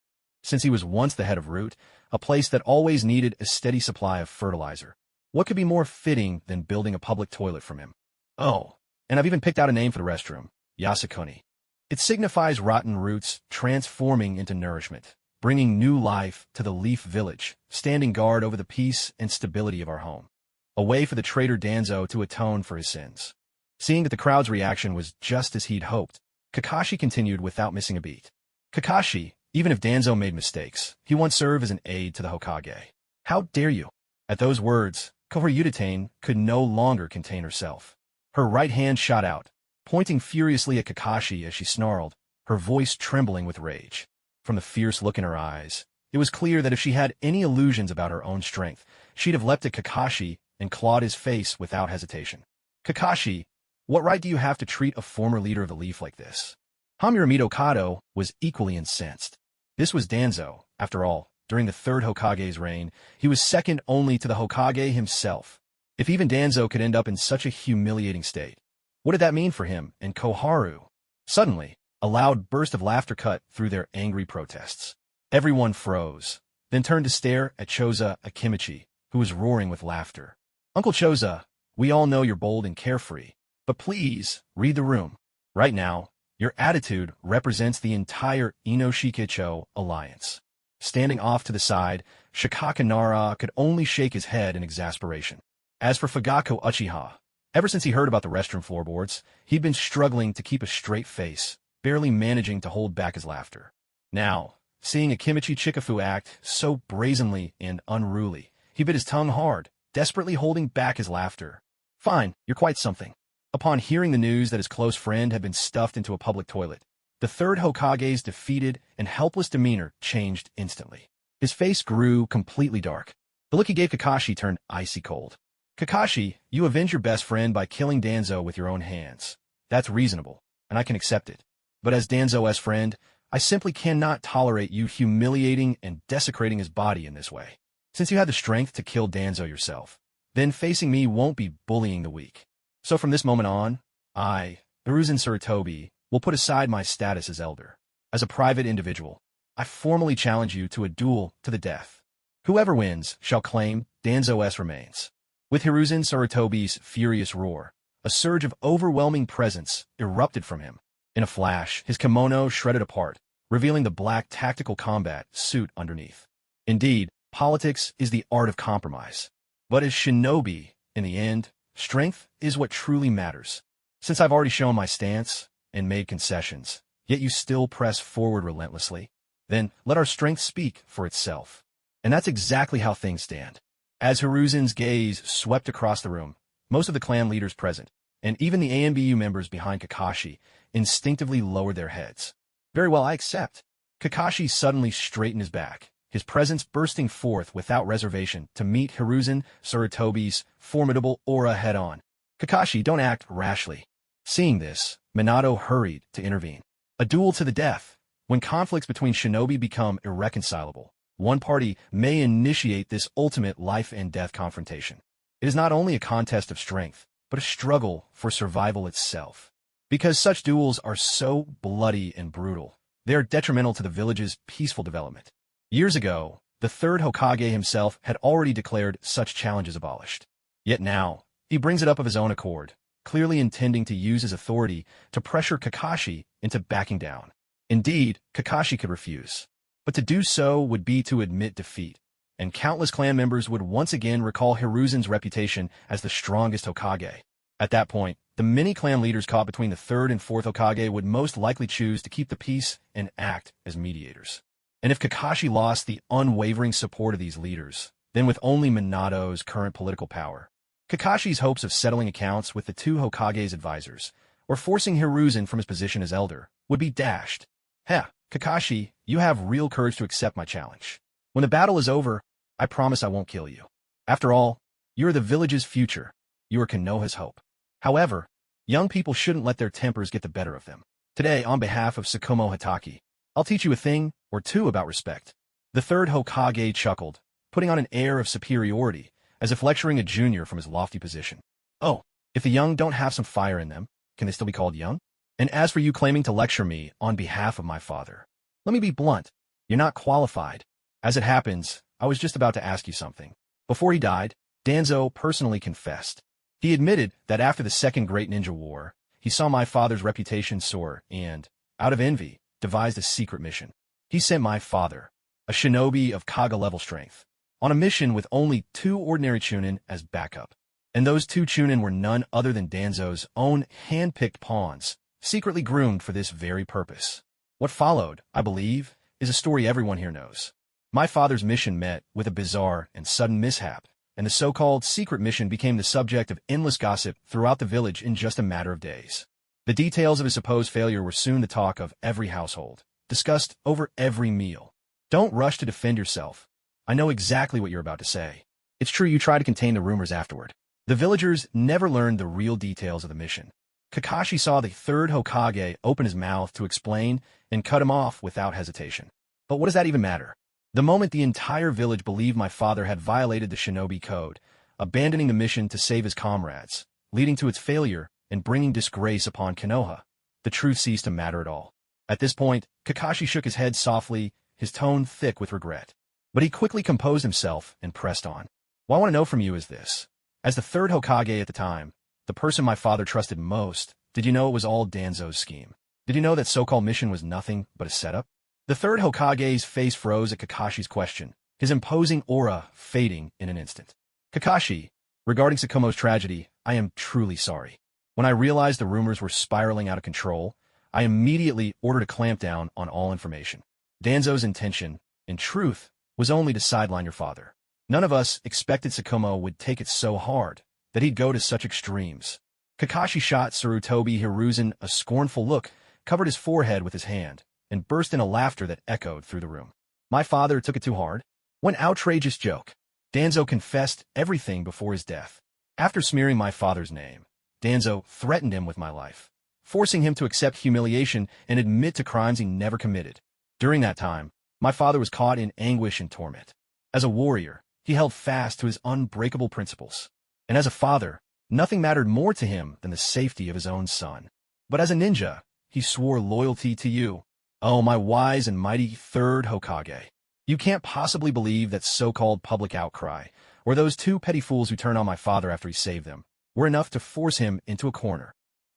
Since he was once the head of Root, a place that always needed a steady supply of fertilizer, what could be more fitting than building a public toilet from him? Oh, and I've even picked out a name for the restroom, Yasukuni. It signifies rotten roots transforming into nourishment, bringing new life to the Leaf Village, standing guard over the peace and stability of our home. A way for the traitor Danzo to atone for his sins. Seeing that the crowd's reaction was just as he'd hoped, Kakashi continued without missing a beat. Kakashi, even if Danzo made mistakes, he once served as an aide to the Hokage. How dare you? At those words, Kohyutane could no longer contain herself. Her right hand shot out, pointing furiously at Kakashi as she snarled, her voice trembling with rage. From the fierce look in her eyes, it was clear that if she had any illusions about her own strength, she'd have leapt at Kakashi and clawed his face without hesitation. Kakashi, what right do you have to treat a former leader of the Leaf like this? Hamiramito Kado was equally incensed. This was Danzo, after all. During the third Hokage's reign, he was second only to the Hokage himself. If even Danzo could end up in such a humiliating state, what did that mean for him and Koharu? Suddenly, a loud burst of laughter cut through their angry protests. Everyone froze, then turned to stare at Choza Akimichi, who was roaring with laughter. Uncle Choza, we all know you're bold and carefree, but please, read the room. Right now, your attitude represents the entire Inoshikicho alliance. Standing off to the side, Shikaka Nara could only shake his head in exasperation. As for Fugako Uchiha, ever since he heard about the restroom floorboards, he'd been struggling to keep a straight face, barely managing to hold back his laughter. Now, seeing Akimichi Chikafu act so brazenly and unruly, he bit his tongue hard, desperately holding back his laughter. Fine, you're quite something. Upon hearing the news that his close friend had been stuffed into a public toilet, the third Hokage's defeated and helpless demeanor changed instantly. His face grew completely dark. The look he gave Kakashi turned icy cold. Kakashi, you avenge your best friend by killing Danzo with your own hands. That's reasonable, and I can accept it. But as Danzo's friend, I simply cannot tolerate you humiliating and desecrating his body in this way. Since you had the strength to kill Danzo yourself, then facing me won't be bullying the weak. So from this moment on, I, Hiruzen Sarutobi, will put aside my status as elder. As a private individual, I formally challenge you to a duel to the death. Whoever wins shall claim Danzo's remains. With Hiruzen Sarutobi's furious roar, a surge of overwhelming presence erupted from him. In a flash, his kimono shredded apart, revealing the black tactical combat suit underneath. Indeed, politics is the art of compromise. But as shinobi, in the end, strength is what truly matters. Since I've already shown my stance and made concessions, yet you still press forward relentlessly, then let our strength speak for itself. And that's exactly how things stand. As Hiruzen's gaze swept across the room, most of the clan leaders present, and even the ANBU members behind Kakashi, instinctively lowered their heads. Very well, I accept. Kakashi suddenly straightened his back, his presence bursting forth without reservation to meet Hiruzen Sarutobi's formidable aura head-on. Kakashi, don't act rashly. Seeing this, Minato hurried to intervene. A duel to the death. When conflicts between shinobi become irreconcilable, one party may initiate this ultimate life-and-death confrontation. It is not only a contest of strength, but a struggle for survival itself. Because such duels are so bloody and brutal, they are detrimental to the village's peaceful development. Years ago, the third Hokage himself had already declared such challenges abolished. Yet now, he brings it up of his own accord, clearly intending to use his authority to pressure Kakashi into backing down. Indeed, Kakashi could refuse. But to do so would be to admit defeat, and countless clan members would once again recall Hiruzen's reputation as the strongest Hokage. At that point, the many clan leaders caught between the third and fourth Hokage would most likely choose to keep the peace and act as mediators. And if Kakashi lost the unwavering support of these leaders, then with only Minato's current political power, Kakashi's hopes of settling accounts with the two Hokage's advisors, or forcing Hiruzen from his position as elder, would be dashed. Heh, Kakashi, you have real courage to accept my challenge. When the battle is over, I promise I won't kill you. After all, you are the village's future. You are Konoha's hope. However, young people shouldn't let their tempers get the better of them. Today, on behalf of Tsukumo Hatake, I'll teach you a thing or two about respect. The third Hokage chuckled, putting on an air of superiority, as if lecturing a junior from his lofty position. Oh, if the young don't have some fire in them, can they still be called young? And as for you claiming to lecture me on behalf of my father, let me be blunt. You're not qualified. As it happens, I was just about to ask you something. Before he died, Danzo personally confessed. He admitted that after the Second Great Ninja War, he saw my father's reputation soar and, out of envy, devised a secret mission. He sent my father, a shinobi of Kaga-level strength, on a mission with only 2 ordinary chunin as backup. And those 2 chunin were none other than Danzo's own hand-picked pawns, secretly groomed for this very purpose. What followed, I believe, is a story everyone here knows. My father's mission met with a bizarre and sudden mishap, and the so-called secret mission became the subject of endless gossip throughout the village in just a matter of days. The details of his supposed failure were soon the talk of every household, discussed over every meal. Don't rush to defend yourself. I know exactly what you're about to say. It's true you tried to contain the rumors afterward. The villagers never learned the real details of the mission. Kakashi saw the third Hokage open his mouth to explain and cut him off without hesitation. But what does that even matter? The moment the entire village believed my father had violated the shinobi code, abandoning the mission to save his comrades, leading to its failure and bringing disgrace upon Konoha, the truth ceased to matter at all. At this point, Kakashi shook his head softly, his tone thick with regret. But he quickly composed himself and pressed on. What I want to know from you is this. As the third Hokage at the time, the person my father trusted most, did you know it was all Danzo's scheme? Did you know that so-called mission was nothing but a setup? The third Hokage's face froze at Kakashi's question, his imposing aura fading in an instant. Kakashi, regarding Tsukumo's tragedy, I am truly sorry. When I realized the rumors were spiraling out of control, I immediately ordered a clampdown on all information. Danzo's intention, in truth, was only to sideline your father. None of us expected Tsukumo would take it so hard that he'd go to such extremes. Kakashi shot Sarutobi Hiruzen a scornful look, covered his forehead with his hand, and burst in a laughter that echoed through the room. My father took it too hard? What outrageous joke. Danzo confessed everything before his death. After smearing my father's name, Danzo threatened him with my life, forcing him to accept humiliation and admit to crimes he never committed. During that time, my father was caught in anguish and torment. As a warrior, he held fast to his unbreakable principles. And as a father, nothing mattered more to him than the safety of his own son. But as a ninja, he swore loyalty to you. Oh, my wise and mighty third Hokage. You can't possibly believe that so-called public outcry, or those 2 petty fools who turned on my father after he saved them, were enough to force him into a corner.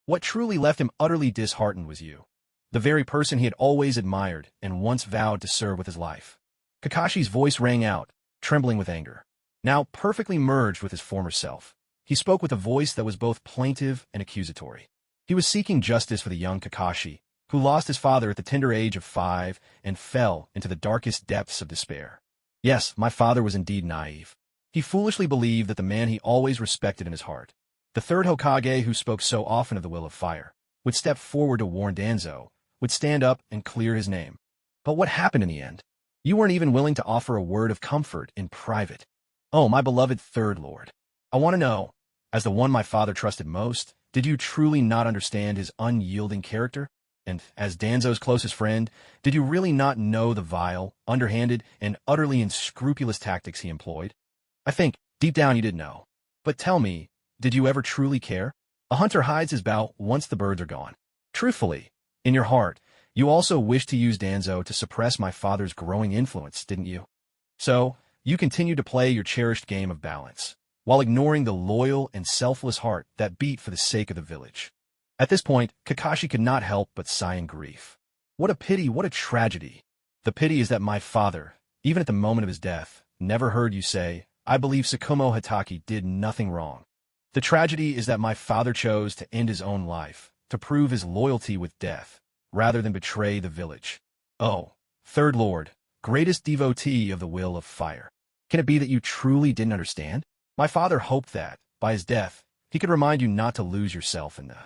What truly left him utterly disheartened was you, the very person he had always admired and once vowed to serve with his life. Kakashi's voice rang out, trembling with anger. Now perfectly merged with his former self, he spoke with a voice that was both plaintive and accusatory. He was seeking justice for the young Kakashi, who lost his father at the tender age of 5 and fell into the darkest depths of despair. Yes, my father was indeed naive. He foolishly believed that the man he always respected in his heart, the third Hokage who spoke so often of the will of fire, would step forward to warn Danzo, would stand up and clear his name. But what happened in the end? You weren't even willing to offer a word of comfort in private. Oh, my beloved third lord. I want to know, as the one my father trusted most, did you truly not understand his unyielding character? And as Danzo's closest friend, did you really not know the vile, underhanded, and utterly unscrupulous tactics he employed? I think, deep down you did know. But tell me, did you ever truly care? A hunter hides his bow once the birds are gone. Truthfully, in your heart, you also wished to use Danzo to suppress my father's growing influence, didn't you? So, you continued to play your cherished game of balance, while ignoring the loyal and selfless heart that beat for the sake of the village. At this point, Kakashi could not help but sigh in grief. What a pity, what a tragedy. The pity is that my father, even at the moment of his death, never heard you say, I believe Tsukumo Hatake did nothing wrong. The tragedy is that my father chose to end his own life, to prove his loyalty with death, rather than betray the village. Oh, third lord, greatest devotee of the will of fire. Can it be that you truly didn't understand? My father hoped that, by his death, he could remind you not to lose yourself in the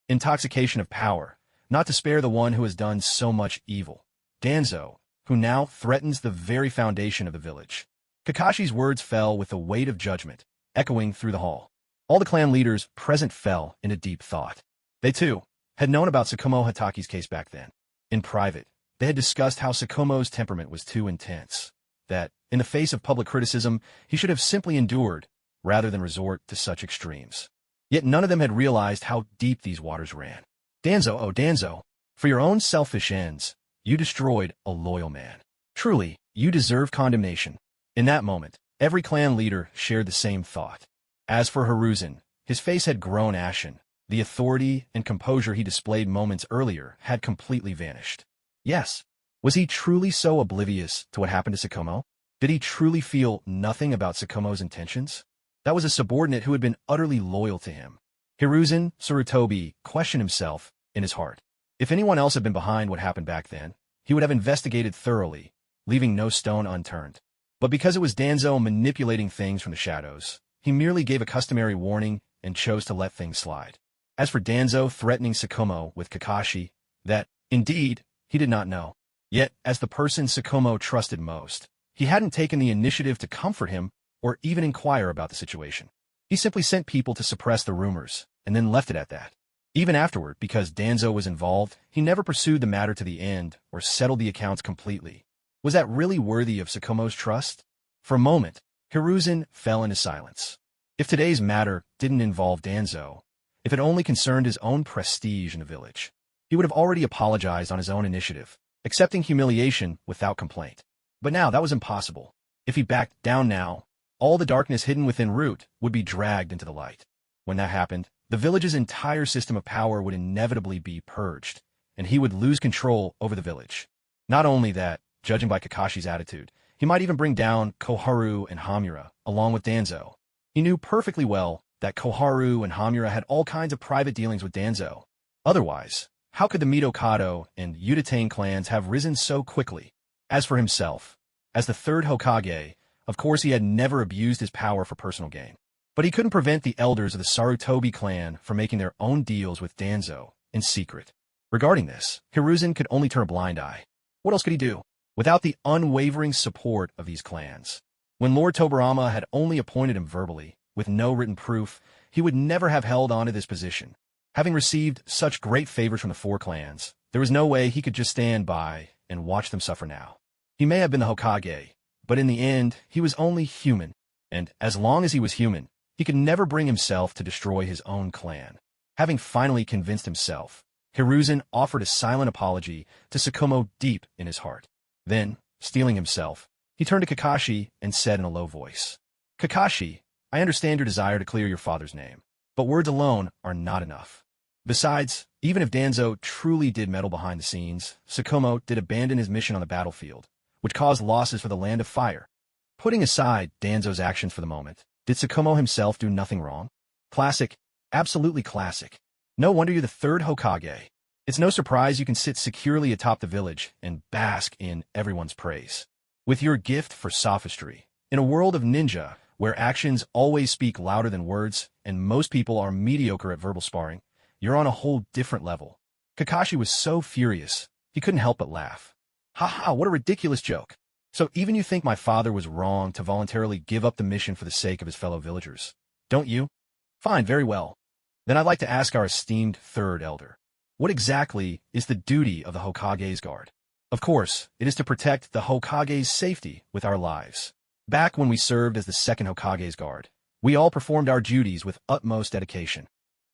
intoxication of power, not to spare the one who has done so much evil. Danzo, who now threatens the very foundation of the village. Kakashi's words fell with the weight of judgment, echoing through the hall. All the clan leaders present fell into deep thought. They, too, had known about Tsukumo Hataki's case back then. In private, they had discussed how Tsukumo's temperament was too intense, that, in the face of public criticism, he should have simply endured, rather than resort to such extremes. Yet none of them had realized how deep these waters ran. Danzo, oh Danzo, for your own selfish ends, you destroyed a loyal man. Truly, you deserve condemnation. In that moment, every clan leader shared the same thought. As for Hiruzen, his face had grown ashen. The authority and composure he displayed moments earlier had completely vanished. Yes, was he truly so oblivious to what happened to Tsukumo? Did he truly feel nothing about Tsukumo's intentions? That was a subordinate who had been utterly loyal to him. Hiruzen Sarutobi questioned himself in his heart. If anyone else had been behind what happened back then, he would have investigated thoroughly, leaving no stone unturned. But because it was Danzo manipulating things from the shadows, he merely gave a customary warning and chose to let things slide. As for Danzo threatening Tsukumo with Kakashi, that, indeed, he did not know. Yet, as the person Tsukumo trusted most, he hadn't taken the initiative to comfort him or even inquire about the situation. He simply sent people to suppress the rumors, and then left it at that. Even afterward, because Danzo was involved, he never pursued the matter to the end or settled the accounts completely. Was that really worthy of Tsukumo's trust? For a moment, Hiruzen fell into silence. If today's matter didn't involve Danzo, if it only concerned his own prestige in the village, he would have already apologized on his own initiative, accepting humiliation without complaint. But now that was impossible. If he backed down now, all the darkness hidden within Root would be dragged into the light. When that happened, the village's entire system of power would inevitably be purged, and he would lose control over the village. Not only that, judging by Kakashi's attitude, he might even bring down Koharu and Hamura, along with Danzo. He knew perfectly well that Koharu and Hamura had all kinds of private dealings with Danzo. Otherwise, how could the Midokado and Udatain clans have risen so quickly? As for himself, as the third Hokage, of course he had never abused his power for personal gain. But he couldn't prevent the elders of the Sarutobi clan from making their own deals with Danzo in secret. Regarding this, Hiruzen could only turn a blind eye. What else could he do? Without the unwavering support of these clans. When Lord Tobarama had only appointed him verbally, with no written proof, he would never have held on to this position. Having received such great favors from the four clans, there was no way he could just stand by and watch them suffer now. He may have been the Hokage, but in the end, he was only human, and as long as he was human, he could never bring himself to destroy his own clan. Having finally convinced himself, Hiruzen offered a silent apology to Tsukumo deep in his heart. Then, steeling himself, he turned to Kakashi and said in a low voice, "Kakashi, I understand your desire to clear your father's name, but words alone are not enough. Besides, even if Danzo truly did meddle behind the scenes, Tsukumo did abandon his mission on the battlefield, which caused losses for the Land of Fire. Putting aside Danzo's actions for the moment, did Tsukumo himself do nothing wrong? Classic, absolutely classic. No wonder you're the third Hokage. It's no surprise you can sit securely atop the village and bask in everyone's praise. With your gift for sophistry, in a world of ninja, where actions always speak louder than words, and most people are mediocre at verbal sparring, you're on a whole different level." Kakashi was so furious, he couldn't help but laugh. "Ha ha, what a ridiculous joke. So even you think my father was wrong to voluntarily give up the mission for the sake of his fellow villagers, don't you? Fine, very well. Then I'd like to ask our esteemed third elder, what exactly is the duty of the Hokage's guard? Of course, it is to protect the Hokage's safety with our lives. Back when we served as the second Hokage's guard, we all performed our duties with utmost dedication."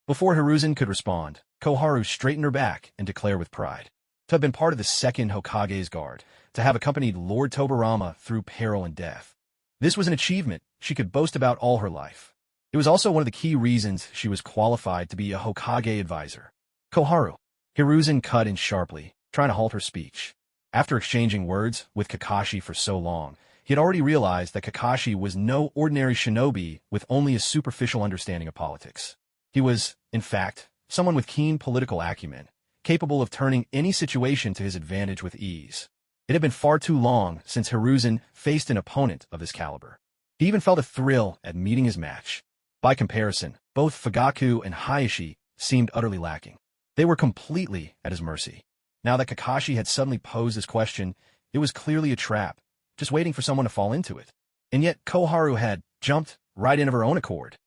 Before Hiruzen could respond, Koharu straightened her back and declared with pride. To have been part of the second Hokage's guard, to have accompanied Lord Tobarama through peril and death. This was an achievement she could boast about all her life. It was also one of the key reasons she was qualified to be a Hokage advisor. "Koharu," Hiruzen cut in sharply, trying to halt her speech. After exchanging words with Kakashi for so long, he had already realized that Kakashi was no ordinary shinobi with only a superficial understanding of politics. He was, in fact, someone with keen political acumen, capable of turning any situation to his advantage with ease. It had been far too long since Hiruzen faced an opponent of this caliber. He even felt a thrill at meeting his match. By comparison, both Fugaku and Hayashi seemed utterly lacking. They were completely at his mercy. Now that Kakashi had suddenly posed this question, it was clearly a trap, just waiting for someone to fall into it. And yet Koharu had jumped right in of her own accord.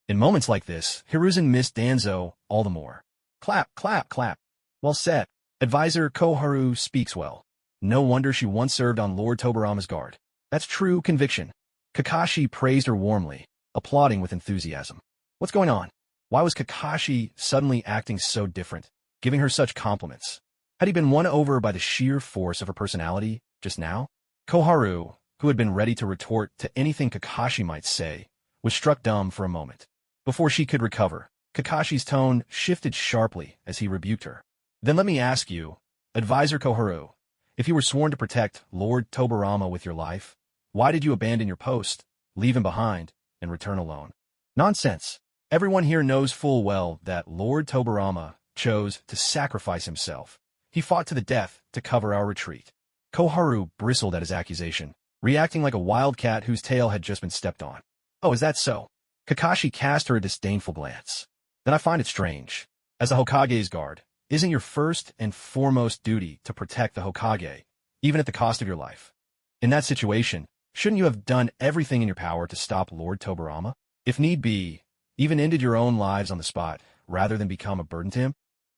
In moments like this, Hiruzen missed Danzo all the more. Clap, clap, clap. Well said. Advisor Koharu speaks well. No wonder she once served on Lord Tobarama's guard. That's true conviction. Kakashi praised her warmly, applauding with enthusiasm. What's going on? Why was Kakashi suddenly acting so different, giving her such compliments? Had he been won over by the sheer force of her personality just now? Koharu, who had been ready to retort to anything Kakashi might say, was struck dumb for a moment. Before she could recover, Kakashi's tone shifted sharply as he rebuked her. Then let me ask you, Advisor Koharu, if you were sworn to protect Lord Tobarama with your life, why did you abandon your post, leave him behind, and return alone? Nonsense. Everyone here knows full well that Lord Tobarama chose to sacrifice himself. He fought to the death to cover our retreat. Koharu bristled at his accusation, reacting like a wild cat whose tail had just been stepped on. Oh, is that so? Kakashi cast her a disdainful glance. Then I find it strange. As the Hokage's guard, isn't your first and foremost duty to protect the Hokage, even at the cost of your life? In that situation, shouldn't you have done everything in your power to stop Lord Tobarama? If need be, even ended your own lives on the spot, rather than become a burden to him?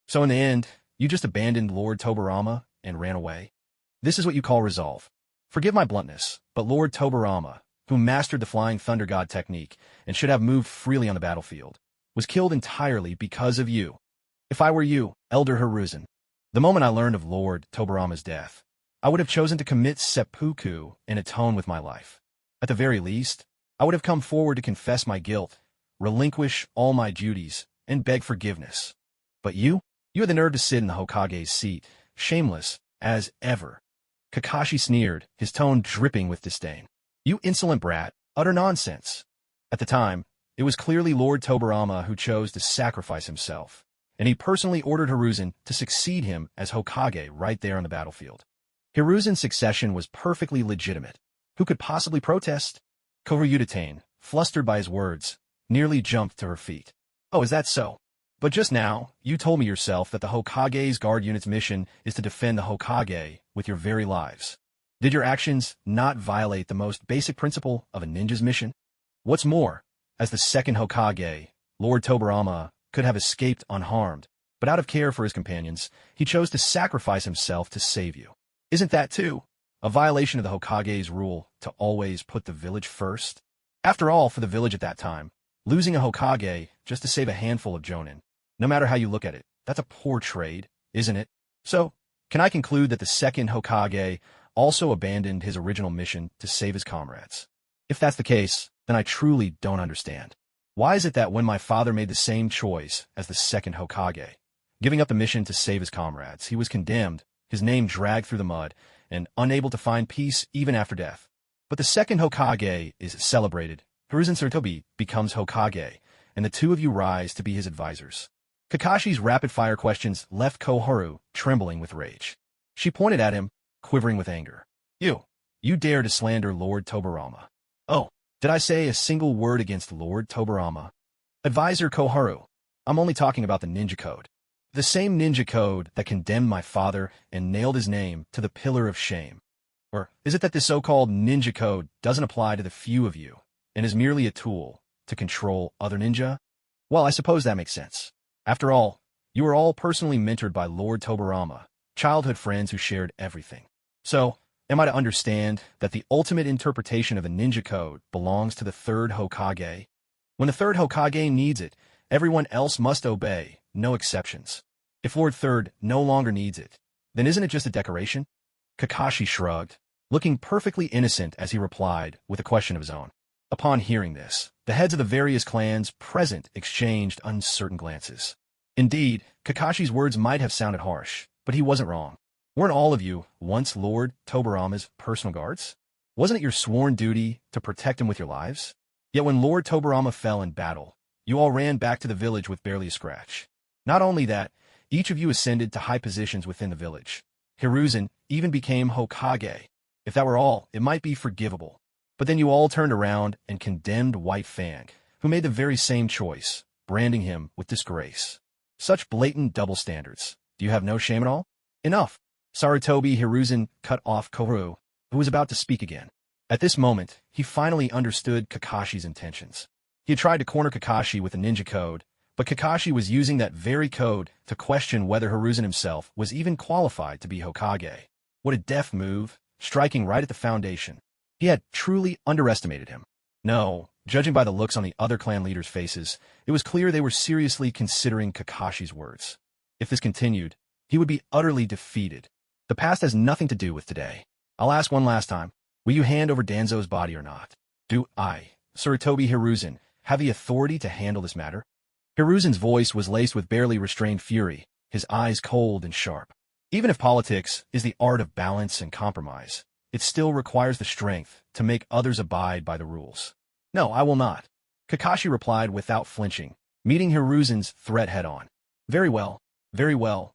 So in the end, you just abandoned Lord Tobarama and ran away? This is what you call resolve. Forgive my bluntness, but Lord Tobarama, who mastered the Flying Thunder God technique and should have moved freely on the battlefield, was killed entirely because of you. If I were you, Elder Hiruzen, the moment I learned of Lord Tobarama's death, I would have chosen to commit seppuku and atone with my life. At the very least, I would have come forward to confess my guilt, relinquish all my duties, and beg forgiveness. But you had the nerve to sit in the Hokage's seat, shameless as ever. Kakashi sneered, his tone dripping with disdain. You insolent brat, utter nonsense. At the time, it was clearly Lord Tobarama who chose to sacrifice himself, and he personally ordered Hiruzen to succeed him as Hokage right there on the battlefield. Hiruzen's succession was perfectly legitimate. Who could possibly protest? Koryudatane, flustered by his words, nearly jumped to her feet. Oh, is that so? But just now, you told me yourself that the Hokage's guard unit's mission is to defend the Hokage with your very lives. Did your actions not violate the most basic principle of a ninja's mission? What's more, as the second Hokage, Lord Tobarama could have escaped unharmed, but out of care for his companions, he chose to sacrifice himself to save you. Isn't that, too, a violation of the Hokage's rule to always put the village first? After all, for the village at that time, losing a Hokage just to save a handful of jonin, no matter how you look at it, that's a poor trade, isn't it? So, can I conclude that the second Hokage also abandoned his original mission to save his comrades? If that's the case, then I truly don't understand. Why is it that when my father made the same choice as the second Hokage, giving up the mission to save his comrades, he was condemned, his name dragged through the mud, and unable to find peace even after death? But the second Hokage is celebrated, Hiruzen Sarutobi becomes Hokage, and the two of you rise to be his advisors. Kakashi's rapid-fire questions left Koharu trembling with rage. She pointed at him, quivering with anger. You dare to slander Lord Tobarama. Oh, did I say a single word against Lord Tobarama? Advisor Koharu, I'm only talking about the ninja code. The same ninja code that condemned my father and nailed his name to the pillar of shame. Or is it that this so-called ninja code doesn't apply to the few of you, and is merely a tool to control other ninja? Well, I suppose that makes sense. After all, you were all personally mentored by Lord Tobarama, childhood friends who shared everything. So, am I to understand that the ultimate interpretation of the ninja code belongs to the third Hokage? When the third Hokage needs it, everyone else must obey, no exceptions. If Lord Third no longer needs it, then isn't it just a decoration? Kakashi shrugged, looking perfectly innocent as he replied with a question of his own. Upon hearing this, the heads of the various clans present exchanged uncertain glances. Indeed, Kakashi's words might have sounded harsh, but he wasn't wrong. Weren't all of you once Lord Tobarama's personal guards? Wasn't it your sworn duty to protect him with your lives? Yet when Lord Tobarama fell in battle, you all ran back to the village with barely a scratch. Not only that, each of you ascended to high positions within the village. Hiruzen even became Hokage. If that were all, it might be forgivable. But then you all turned around and condemned White Fang, who made the very same choice, branding him with disgrace. Such blatant double standards. Do you have no shame at all? Enough! Sarutobi Hiruzen cut off Koru, who was about to speak again. At this moment, he finally understood Kakashi's intentions. He had tried to corner Kakashi with a ninja code, but Kakashi was using that very code to question whether Hiruzen himself was even qualified to be Hokage. What a deft move, striking right at the foundation. He had truly underestimated him. No, judging by the looks on the other clan leaders' faces, it was clear they were seriously considering Kakashi's words. If this continued, he would be utterly defeated. The past has nothing to do with today. I'll ask one last time. Will you hand over Danzo's body or not? Do I, Sarutobi Hiruzen, have the authority to handle this matter? Hiruzen's voice was laced with barely restrained fury, his eyes cold and sharp. Even if politics is the art of balance and compromise, it still requires the strength to make others abide by the rules. No, I will not. Kakashi replied without flinching, meeting Hiruzen's threat head-on. Very well, very well.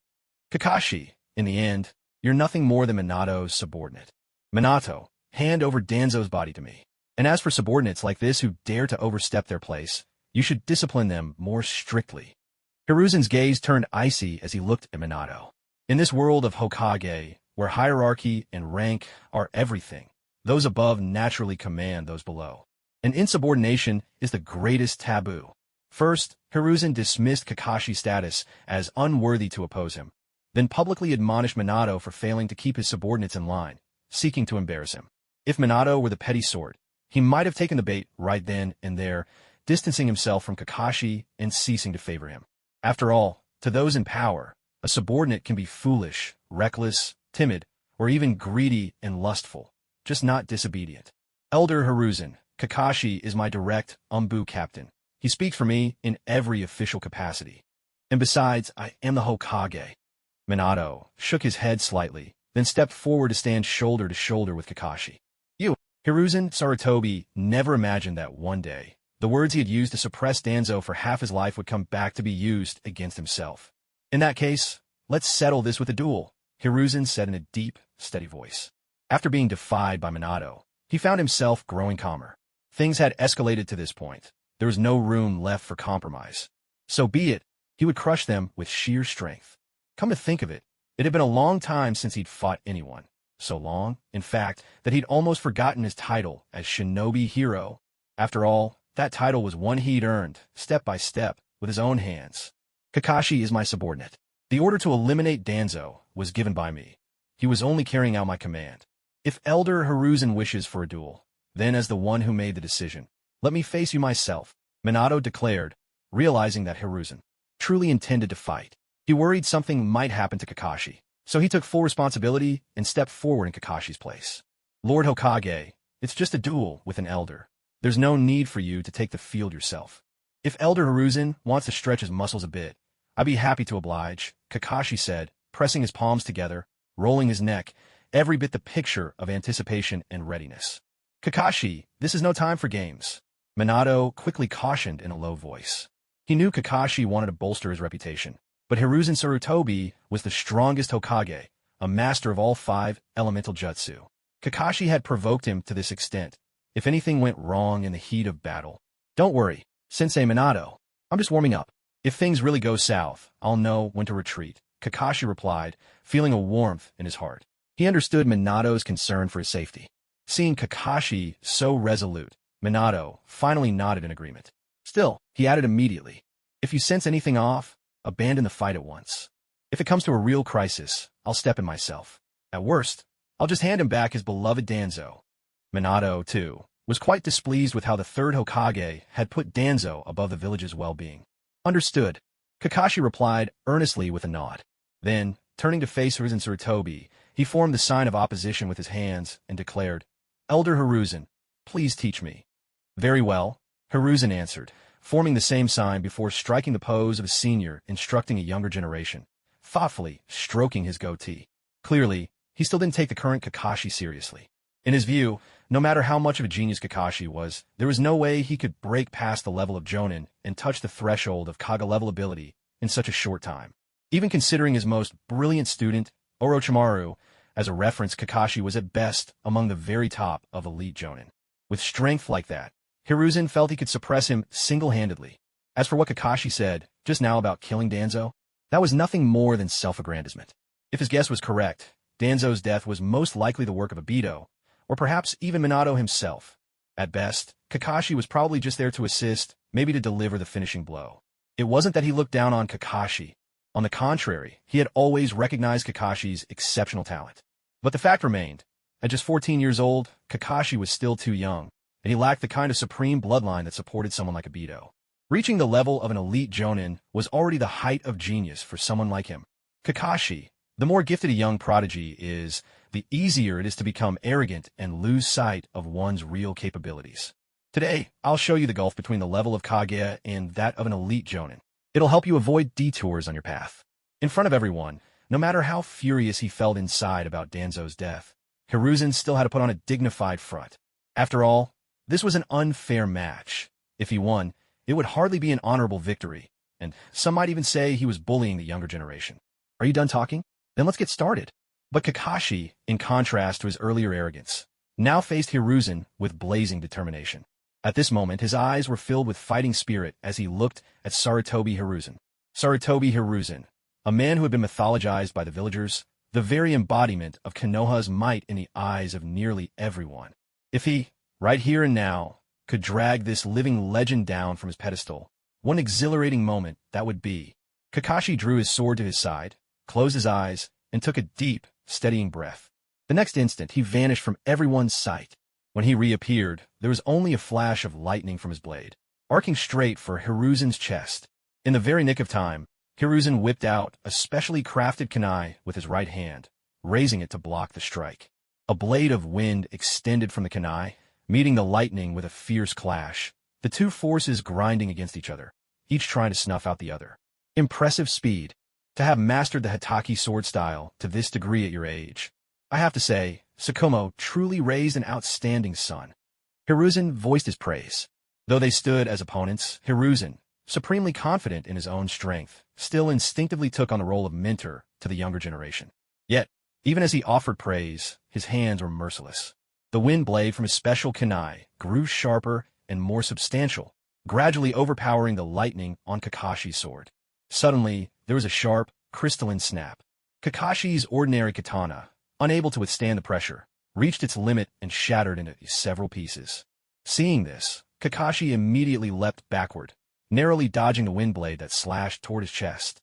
Kakashi, in the end, you're nothing more than Minato's subordinate. Minato, hand over Danzo's body to me. And as for subordinates like this who dare to overstep their place, you should discipline them more strictly. Hiruzen's gaze turned icy as he looked at Minato. In this world of Hokage, where hierarchy and rank are everything, those above naturally command those below. And insubordination is the greatest taboo. First, Hiruzen dismissed Kakashi's status as unworthy to oppose him, then publicly admonished Minato for failing to keep his subordinates in line, seeking to embarrass him. If Minato were the petty sort, he might have taken the bait right then and there, distancing himself from Kakashi and ceasing to favor him. After all, to those in power, a subordinate can be foolish, reckless, timid, or even greedy and lustful, just not disobedient. Elder Hiruzen, Kakashi is my direct umbu captain. He speaks for me in every official capacity. And besides, I am the Hokage. Minato shook his head slightly, then stepped forward to stand shoulder to shoulder with Kakashi. Hiruzen Sarutobi never imagined that one day, the words he had used to suppress Danzo for half his life would come back to be used against himself. In that case, let's settle this with a duel, Hiruzen said in a deep, steady voice. After being defied by Minato, he found himself growing calmer. Things had escalated to this point. There was no room left for compromise. So be it, he would crush them with sheer strength. Come to think of it, it had been a long time since he'd fought anyone. So long, in fact, that he'd almost forgotten his title as Shinobi Hero. After all, that title was one he'd earned, step by step, with his own hands. Kakashi is my subordinate. The order to eliminate Danzo was given by me. He was only carrying out my command. If Elder Hiruzen wishes for a duel, then as the one who made the decision, let me face you myself, Minato declared, realizing that Hiruzen truly intended to fight. He worried something might happen to Kakashi, so he took full responsibility and stepped forward in Kakashi's place. Lord Hokage, it's just a duel with an elder. There's no need for you to take the field yourself. If Elder Hiruzen wants to stretch his muscles a bit, I'd be happy to oblige, Kakashi said, pressing his palms together, rolling his neck, every bit the picture of anticipation and readiness. Kakashi, this is no time for games. Minato quickly cautioned in a low voice. He knew Kakashi wanted to bolster his reputation, but Hiruzen Sarutobi was the strongest Hokage, a master of all 5 elemental jutsu. Kakashi had provoked him to this extent. If anything went wrong in the heat of battle, don't worry, Sensei Minato. I'm just warming up. If things really go south, I'll know when to retreat, Kakashi replied, feeling a warmth in his heart. He understood Minato's concern for his safety. Seeing Kakashi so resolute, Minato finally nodded in agreement. Still, he added immediately, if you sense anything off, abandon the fight at once. If it comes to a real crisis, I'll step in myself. At worst, I'll just hand him back his beloved Danzo. Minato, too, was quite displeased with how the third Hokage had put Danzo above the village's well-being. Understood, Kakashi replied earnestly with a nod. Then, turning to face Hiruzen Sarutobi, he formed the sign of opposition with his hands and declared, Elder Hiruzen, please teach me. Very well, Hiruzen answered, forming the same sign before striking the pose of a senior instructing a younger generation, thoughtfully stroking his goatee. Clearly, he still didn't take the current Kakashi seriously. In his view, no matter how much of a genius Kakashi was, there was no way he could break past the level of Jonin and touch the threshold of Kaga-level ability in such a short time. Even considering his most brilliant student, Orochimaru, as a reference, Kakashi was at best among the very top of elite Jonin. With strength like that, Hiruzen felt he could suppress him single-handedly. As for what Kakashi said just now about killing Danzo, that was nothing more than self-aggrandizement. If his guess was correct, Danzo's death was most likely the work of Obito, or perhaps even Minato himself. At best, Kakashi was probably just there to assist, maybe to deliver the finishing blow. It wasn't that he looked down on Kakashi. On the contrary, he had always recognized Kakashi's exceptional talent. But the fact remained, at just 14 years old, Kakashi was still too young, and he lacked the kind of supreme bloodline that supported someone like Obito. Reaching the level of an elite jonin was already the height of genius for someone like him. Kakashi, the more gifted a young prodigy is, the easier it is to become arrogant and lose sight of one's real capabilities. Today, I'll show you the gulf between the level of Kage and that of an elite jonin. It'll help you avoid detours on your path. In front of everyone, no matter how furious he felt inside about Danzo's death, Hiruzen still had to put on a dignified front. After all, this was an unfair match. If he won, it would hardly be an honorable victory, and some might even say he was bullying the younger generation. Are you done talking? Then let's get started. But Kakashi, in contrast to his earlier arrogance, now faced Hiruzen with blazing determination. At this moment, his eyes were filled with fighting spirit as he looked at Sarutobi Hiruzen. Sarutobi Hiruzen, a man who had been mythologized by the villagers, the very embodiment of Konoha's might in the eyes of nearly everyone. If he, right here and now, could drag this living legend down from his pedestal, what an exhilarating moment that would be. Kakashi drew his sword to his side, closed his eyes, and took a deep, steadying breath. The next instant, he vanished from everyone's sight. When he reappeared, there was only a flash of lightning from his blade, arcing straight for Hiruzen's chest. In the very nick of time, Hiruzen whipped out a specially crafted kunai with his right hand, raising it to block the strike. A blade of wind extended from the kunai, meeting the lightning with a fierce clash, the two forces grinding against each other, each trying to snuff out the other. Impressive speed. To have mastered the Hataki sword style to this degree at your age, I have to say, Tsukumo truly raised an outstanding son. Hiruzen voiced his praise. Though they stood as opponents, Hiruzen, supremely confident in his own strength, still instinctively took on the role of mentor to the younger generation. Yet, even as he offered praise, his hands were merciless. The wind blade from his special kunai grew sharper and more substantial, gradually overpowering the lightning on Kakashi's sword. Suddenly, there was a sharp, crystalline snap. Kakashi's ordinary katana, unable to withstand the pressure, reached its limit and shattered into several pieces. Seeing this, Kakashi immediately leapt backward, narrowly dodging the wind blade that slashed toward his chest.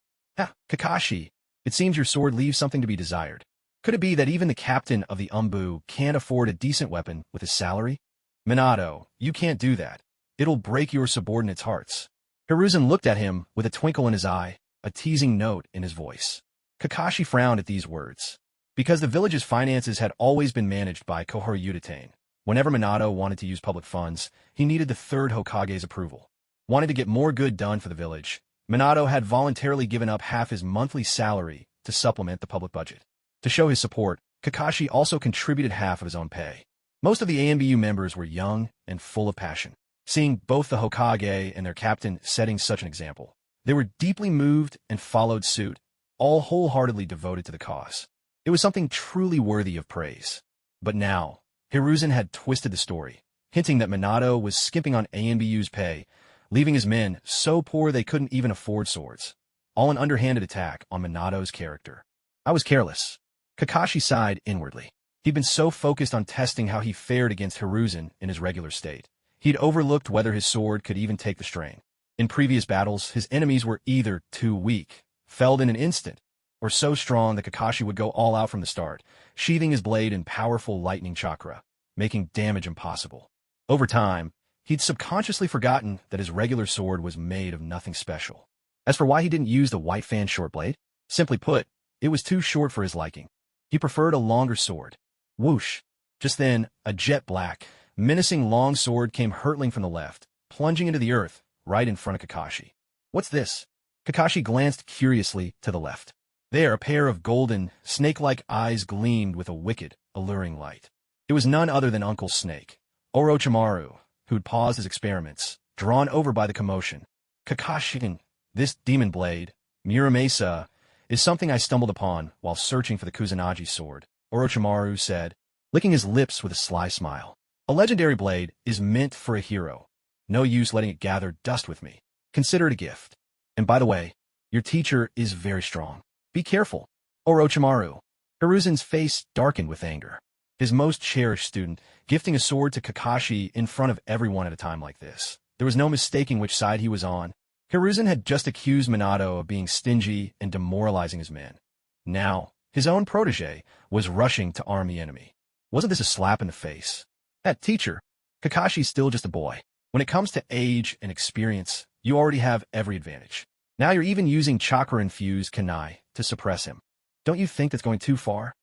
Kakashi, it seems your sword leaves something to be desired. Could it be that even the captain of the Umbu can't afford a decent weapon with his salary? Minato, you can't do that. It'll break your subordinates' hearts. Hiruzen looked at him with a twinkle in his eye, a teasing note in his voice. Kakashi frowned at these words. Because the village's finances had always been managed by Koharu Yuditane, whenever Minato wanted to use public funds, he needed the third Hokage's approval. Wanting to get more good done for the village, Minato had voluntarily given up half his monthly salary to supplement the public budget. To show his support, Kakashi also contributed half of his own pay. Most of the ANBU members were young and full of passion. Seeing both the Hokage and their captain setting such an example, they were deeply moved and followed suit, all wholeheartedly devoted to the cause. It was something truly worthy of praise. But now, Hiruzen had twisted the story, hinting that Minato was skimping on ANBU's pay, leaving his men so poor they couldn't even afford swords. All an underhanded attack on Minato's character. I was careless. Kakashi sighed inwardly. He'd been so focused on testing how he fared against Hiruzen in his regular state. He'd overlooked whether his sword could even take the strain. In previous battles, his enemies were either too weak, felled in an instant, or so strong that Kakashi would go all out from the start, sheathing his blade in powerful lightning chakra, making damage impossible. Over time, he'd subconsciously forgotten that his regular sword was made of nothing special. As for why he didn't use the white fan short blade, simply put, it was too short for his liking. He preferred a longer sword. Whoosh! Just then, a jet black, menacing long sword came hurtling from the left, plunging into the earth, right in front of Kakashi. What's this? Kakashi glanced curiously to the left. There, a pair of golden, snake-like eyes gleamed with a wicked, alluring light. It was none other than Uncle Snake, Orochimaru, who'd paused his experiments, drawn over by the commotion. Kakashi, this demon blade, Muramasa, is something I stumbled upon while searching for the Kusanagi sword, Orochimaru said, licking his lips with a sly smile. A legendary blade is meant for a hero. No use letting it gather dust with me. Consider it a gift. And by the way, your teacher is very strong. Be careful. Orochimaru. Hiruzen's face darkened with anger. His most cherished student, gifting a sword to Kakashi in front of everyone at a time like this. There was no mistaking which side he was on. Hiruzen had just accused Minato of being stingy and demoralizing his men. Now, his own protege was rushing to arm the enemy. Wasn't this a slap in the face? That teacher, Kakashi's still just a boy. When it comes to age and experience, you already have every advantage. Now you're even using chakra-infused kunai to suppress him. Don't you think that's going too far?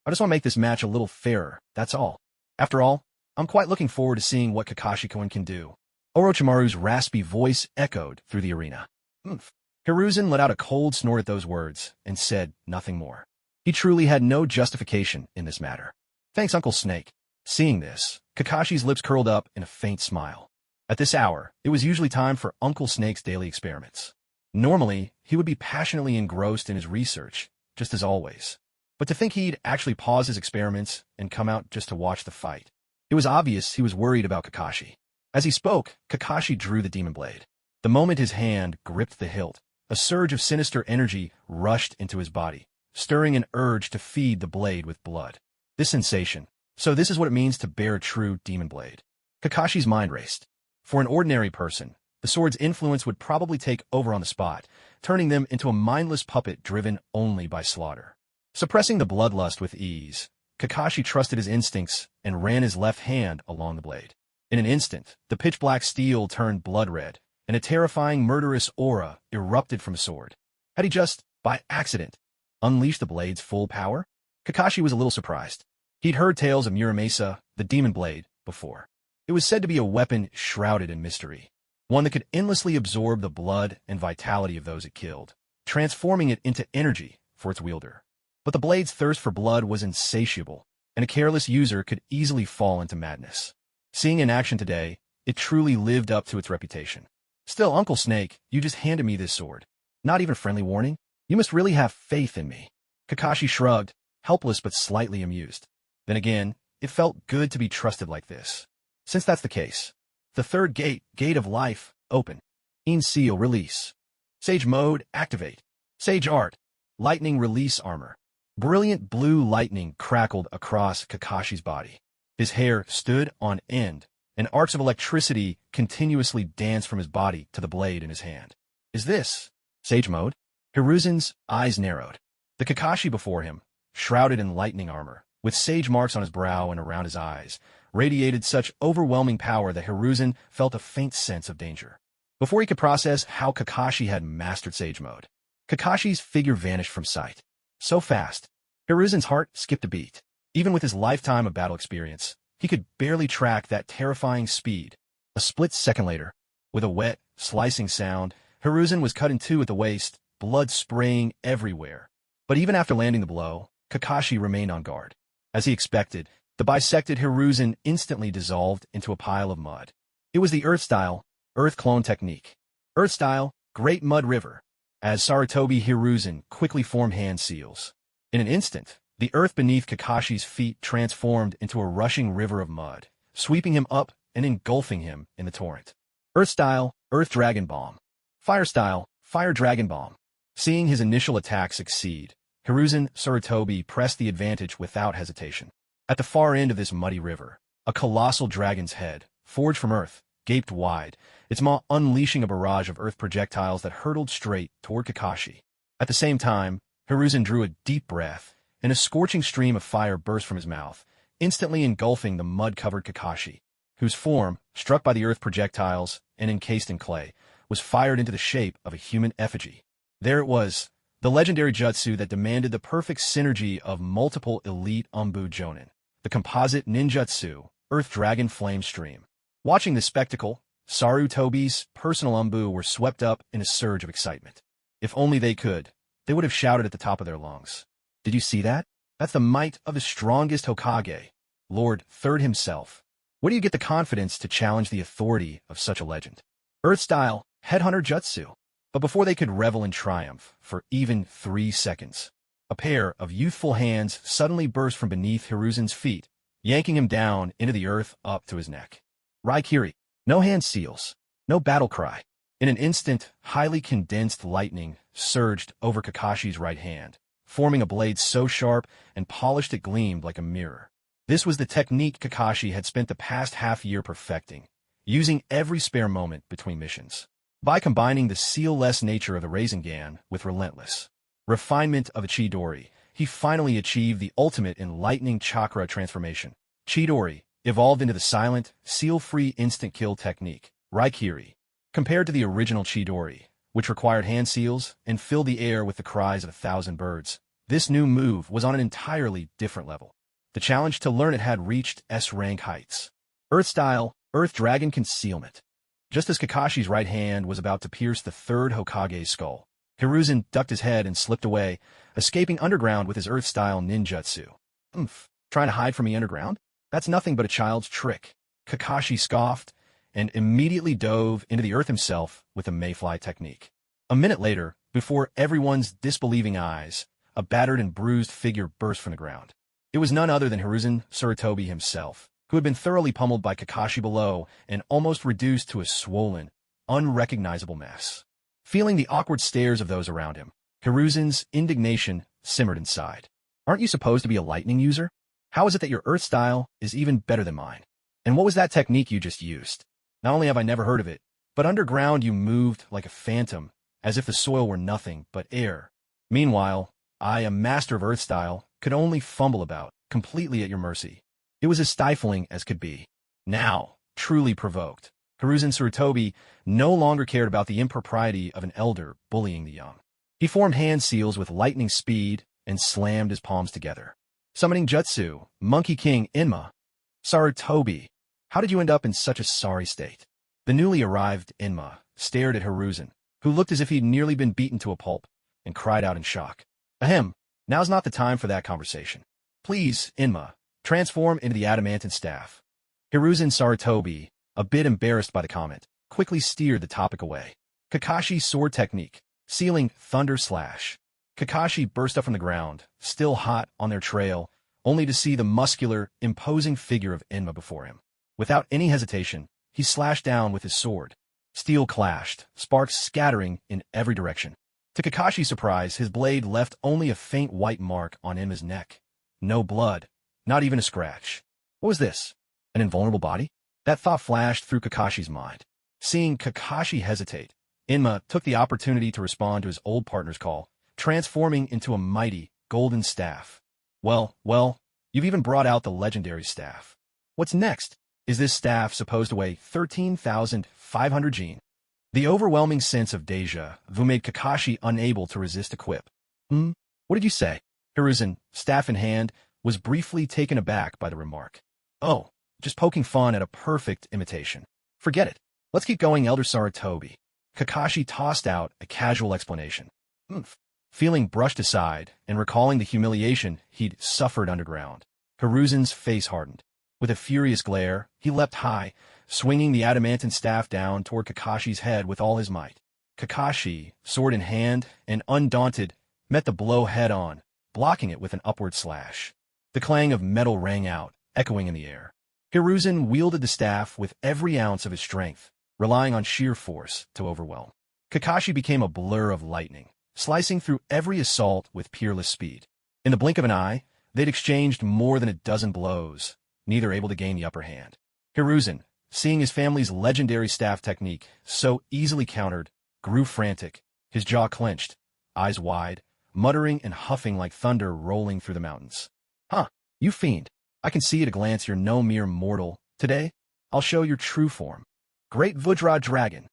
I just want to make this match a little fairer, that's all. After all, I'm quite looking forward to seeing what Kakashi-kun can do. Orochimaru's raspy voice echoed through the arena. Oomph. Hiruzen let out a cold snort at those words and said nothing more. He truly had no justification in this matter. Thanks, Uncle Snake. Seeing this, Kakashi's lips curled up in a faint smile. At this hour, it was usually time for Uncle Snake's daily experiments. Normally, he would be passionately engrossed in his research, just as always. But to think he'd actually pause his experiments and come out just to watch the fight. It was obvious he was worried about Kakashi. As he spoke, Kakashi drew the demon blade. The moment his hand gripped the hilt, a surge of sinister energy rushed into his body, stirring an urge to feed the blade with blood. This sensation. So this is what it means to bear a true demon blade. Kakashi's mind raced. For an ordinary person, the sword's influence would probably take over on the spot, turning them into a mindless puppet driven only by slaughter. Suppressing the bloodlust with ease, Kakashi trusted his instincts and ran his left hand along the blade. In an instant, the pitch-black steel turned blood-red, and a terrifying murderous aura erupted from his sword. Had he just, by accident, unleashed the blade's full power? Kakashi was a little surprised. He'd heard tales of Muramasa, the demon blade, before. It was said to be a weapon shrouded in mystery, one that could endlessly absorb the blood and vitality of those it killed, transforming it into energy for its wielder. But the blade's thirst for blood was insatiable, and a careless user could easily fall into madness. Seeing in action today, it truly lived up to its reputation. Still, Uncle Snake, you just handed me this sword. Not even a friendly warning? You must really have faith in me. Kakashi shrugged, helpless but slightly amused. Then again, it felt good to be trusted like this. Since that's the case, the third gate of life, open. In seal, release. Sage mode, activate. Sage art, lightning release armor. Brilliant blue lightning crackled across Kakashi's body. His hair stood on end, and arcs of electricity continuously danced from his body to the blade in his hand. Is this Sage mode? Hiruzen's eyes narrowed. The Kakashi before him, shrouded in lightning armor, with sage marks on his brow and around his eyes, radiated such overwhelming power that Hiruzen felt a faint sense of danger. Before he could process how Kakashi had mastered Sage mode, Kakashi's figure vanished from sight. So fast, Hiruzen's heart skipped a beat. Even with his lifetime of battle experience, he could barely track that terrifying speed. A split second later, with a wet, slicing sound, Hiruzen was cut in two at the waist, blood spraying everywhere. But even after landing the blow, Kakashi remained on guard. As he expected, the bisected Hiruzen instantly dissolved into a pile of mud. It was the Earth-style, Earth-clone technique. Earth-style, Great Mud River, as Sarutobi Hiruzen quickly formed hand seals. In an instant, the earth beneath Kakashi's feet transformed into a rushing river of mud, sweeping him up and engulfing him in the torrent. Earth-style, Earth Dragon Bomb. Fire-style, Fire Dragon Bomb. Seeing his initial attack succeed, Hiruzen Sarutobi pressed the advantage without hesitation. At the far end of this muddy river, a colossal dragon's head, forged from earth, gaped wide, its maw unleashing a barrage of earth projectiles that hurtled straight toward Kakashi. At the same time, Hiruzen drew a deep breath, and a scorching stream of fire burst from his mouth, instantly engulfing the mud-covered Kakashi, whose form, struck by the earth projectiles and encased in clay, was fired into the shape of a human effigy. There it was, the legendary jutsu that demanded the perfect synergy of multiple elite Umbu Jonin, the composite ninjutsu, Earth Dragon Flame Stream. Watching this spectacle, Sarutobi's personal Umbu were swept up in a surge of excitement. If only they could, they would have shouted at the top of their lungs. Did you see that? That's the might of the strongest Hokage, Lord Third himself. Where do you get the confidence to challenge the authority of such a legend? Earth-style, Headhunter Jutsu. But before they could revel in triumph for even 3 seconds, a pair of youthful hands suddenly burst from beneath Hiruzen's feet yanking him down into the earth up to his neck. Raikiri. No hand seals. No battle cry. In an instant, highly condensed lightning surged over Kakashi's right hand, forming a blade so sharp and polished it gleamed like a mirror. This was the technique Kakashi had spent the past half-year perfecting, using every spare moment between missions. By combining the seal-less nature of the Rasengan with relentless refinement of a Chidori, he finally achieved the ultimate in lightning chakra transformation. Chidori evolved into the silent, seal-free instant kill technique, Raikiri. Compared to the original Chidori, which required hand seals and filled the air with the cries of 1,000 birds, this new move was on an entirely different level. The challenge to learn it had reached S-rank heights. Earth-style, Earth Dragon Concealment. Just as Kakashi's right hand was about to pierce the third Hokage's skull, Hiruzen ducked his head and slipped away, escaping underground with his Earth-style ninjutsu. Trying to hide from me underground? That's nothing but a child's trick. Kakashi scoffed, and immediately dove into the earth himself with the mayfly technique. A minute later, before everyone's disbelieving eyes, a battered and bruised figure burst from the ground. It was none other than Hiruzen Sarutobi himself, who had been thoroughly pummeled by Kakashi below and almost reduced to a swollen, unrecognizable mess. Feeling the awkward stares of those around him, Hiruzen's indignation simmered inside. Aren't you supposed to be a lightning user? How is it that your earth style is even better than mine? And what was that technique you just used? Not only have I never heard of it, but underground you moved like a phantom, as if the soil were nothing but air. Meanwhile, I, a master of earth style, could only fumble about, completely at your mercy. It was as stifling as could be. Now, truly provoked, Hiruzen Sarutobi no longer cared about the impropriety of an elder bullying the young. He formed hand seals with lightning speed and slammed his palms together. Summoning Jutsu, Monkey King Inma. Sarutobi, how did you end up in such a sorry state? The newly arrived Inma stared at Hiruzen, who looked as if he'd nearly been beaten to a pulp, and cried out in shock. Ahem, now's not the time for that conversation. Please, Inma, transform into the adamantine staff. Hiruzen Sarutobi, a bit embarrassed by the comment, quickly steered the topic away. Kakashi's sword technique, sealing Thunder Slash. Kakashi burst up from the ground, still hot on their trail, only to see the muscular, imposing figure of Inma before him. Without any hesitation, he slashed down with his sword. Steel clashed, sparks scattering in every direction. To Kakashi's surprise, his blade left only a faint white mark on Inma's neck. No blood, not even a scratch. What was this? An invulnerable body? That thought flashed through Kakashi's mind. Seeing Kakashi hesitate, Inma took the opportunity to respond to his old partner's call, transforming into a mighty, golden staff. Well, you've even brought out the legendary staff. What's next? Is this staff supposed to weigh 13,500 jin? The overwhelming sense of deja vu made Kakashi unable to resist a quip. What did you say? Hiruzen, staff in hand, was briefly taken aback by the remark. Oh, just poking fun at a perfect imitation. Forget it. Let's keep going, Elder Sarutobi. Kakashi tossed out a casual explanation. Feeling brushed aside and recalling the humiliation he'd suffered underground, Hiruzen's face hardened. With a furious glare, he leapt high, swinging the adamantine staff down toward Kakashi's head with all his might. Kakashi, sword in hand and undaunted, met the blow head-on, blocking it with an upward slash. The clang of metal rang out, echoing in the air. Hiruzen wielded the staff with every ounce of his strength, relying on sheer force to overwhelm. Kakashi became a blur of lightning, slicing through every assault with peerless speed. In the blink of an eye, they'd exchanged more than a dozen blows, neither able to gain the upper hand. Hiruzen, seeing his family's legendary staff technique so easily countered, grew frantic, his jaw clenched, eyes wide, muttering and huffing like thunder rolling through the mountains. You fiend. I can see at a glance you're no mere mortal. Today, I'll show your true form. Great Vajra Dragon.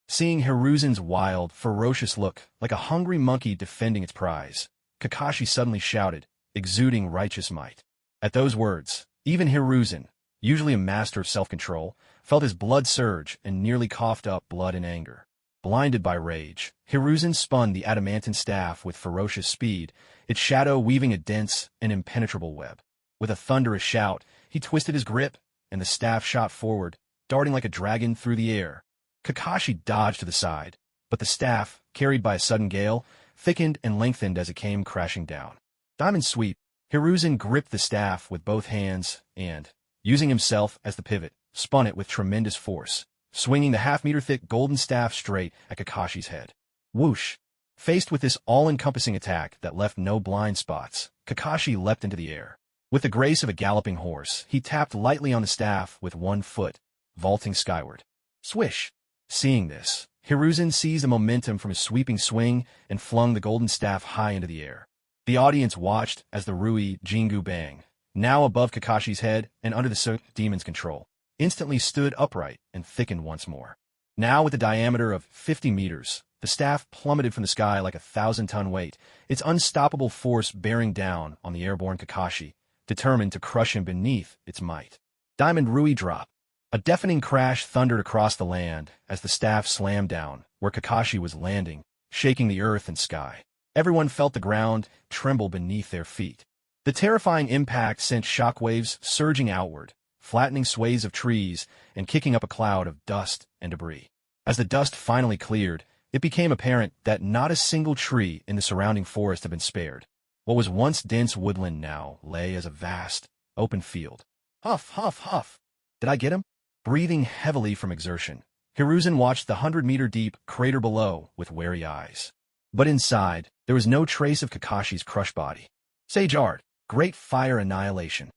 Seeing Hiruzen's wild, ferocious look, like a hungry monkey defending its prize, Kakashi suddenly shouted, exuding righteous might. At those words, even Hiruzen, usually a master of self-control, felt his blood surge and nearly coughed up blood in anger. Blinded by rage, Hiruzen spun the adamantine staff with ferocious speed, its shadow weaving a dense and impenetrable web. With a thunderous shout, he twisted his grip, and the staff shot forward, darting like a dragon through the air. Kakashi dodged to the side, but the staff, carried by a sudden gale, thickened and lengthened as it came crashing down. Diamond Sweep, Hiruzen gripped the staff with both hands and, using himself as the pivot, spun it with tremendous force, swinging the half-meter-thick golden staff straight at Kakashi's head. Whoosh! Faced with this all-encompassing attack that left no blind spots, Kakashi leapt into the air. With the grace of a galloping horse, he tapped lightly on the staff with one foot, vaulting skyward. Swish! Seeing this, Hiruzen seized the momentum from his sweeping swing and flung the golden staff high into the air. The audience watched as the Rui Jingu Bang, now above Kakashi's head and under the demon's control, instantly stood upright and thickened once more. Now with a diameter of 50 meters, the staff plummeted from the sky like a 1,000-ton weight, its unstoppable force bearing down on the airborne Kakashi, determined to crush him beneath its might. Diamond Rui drop. A deafening crash thundered across the land as the staff slammed down, where Kakashi was landing, shaking the earth and sky. Everyone felt the ground tremble beneath their feet. The terrifying impact sent shockwaves surging outward, flattening swathes of trees and kicking up a cloud of dust and debris. As the dust finally cleared, it became apparent that not a single tree in the surrounding forest had been spared. What was once dense woodland now lay as a vast, open field. Huff, huff, huff. Did I get him? Breathing heavily from exertion, Hiruzen watched the 100-meter-deep crater below with wary eyes. But inside, there was no trace of Kakashi's crushed body. Sage Art, Great Fire Annihilation.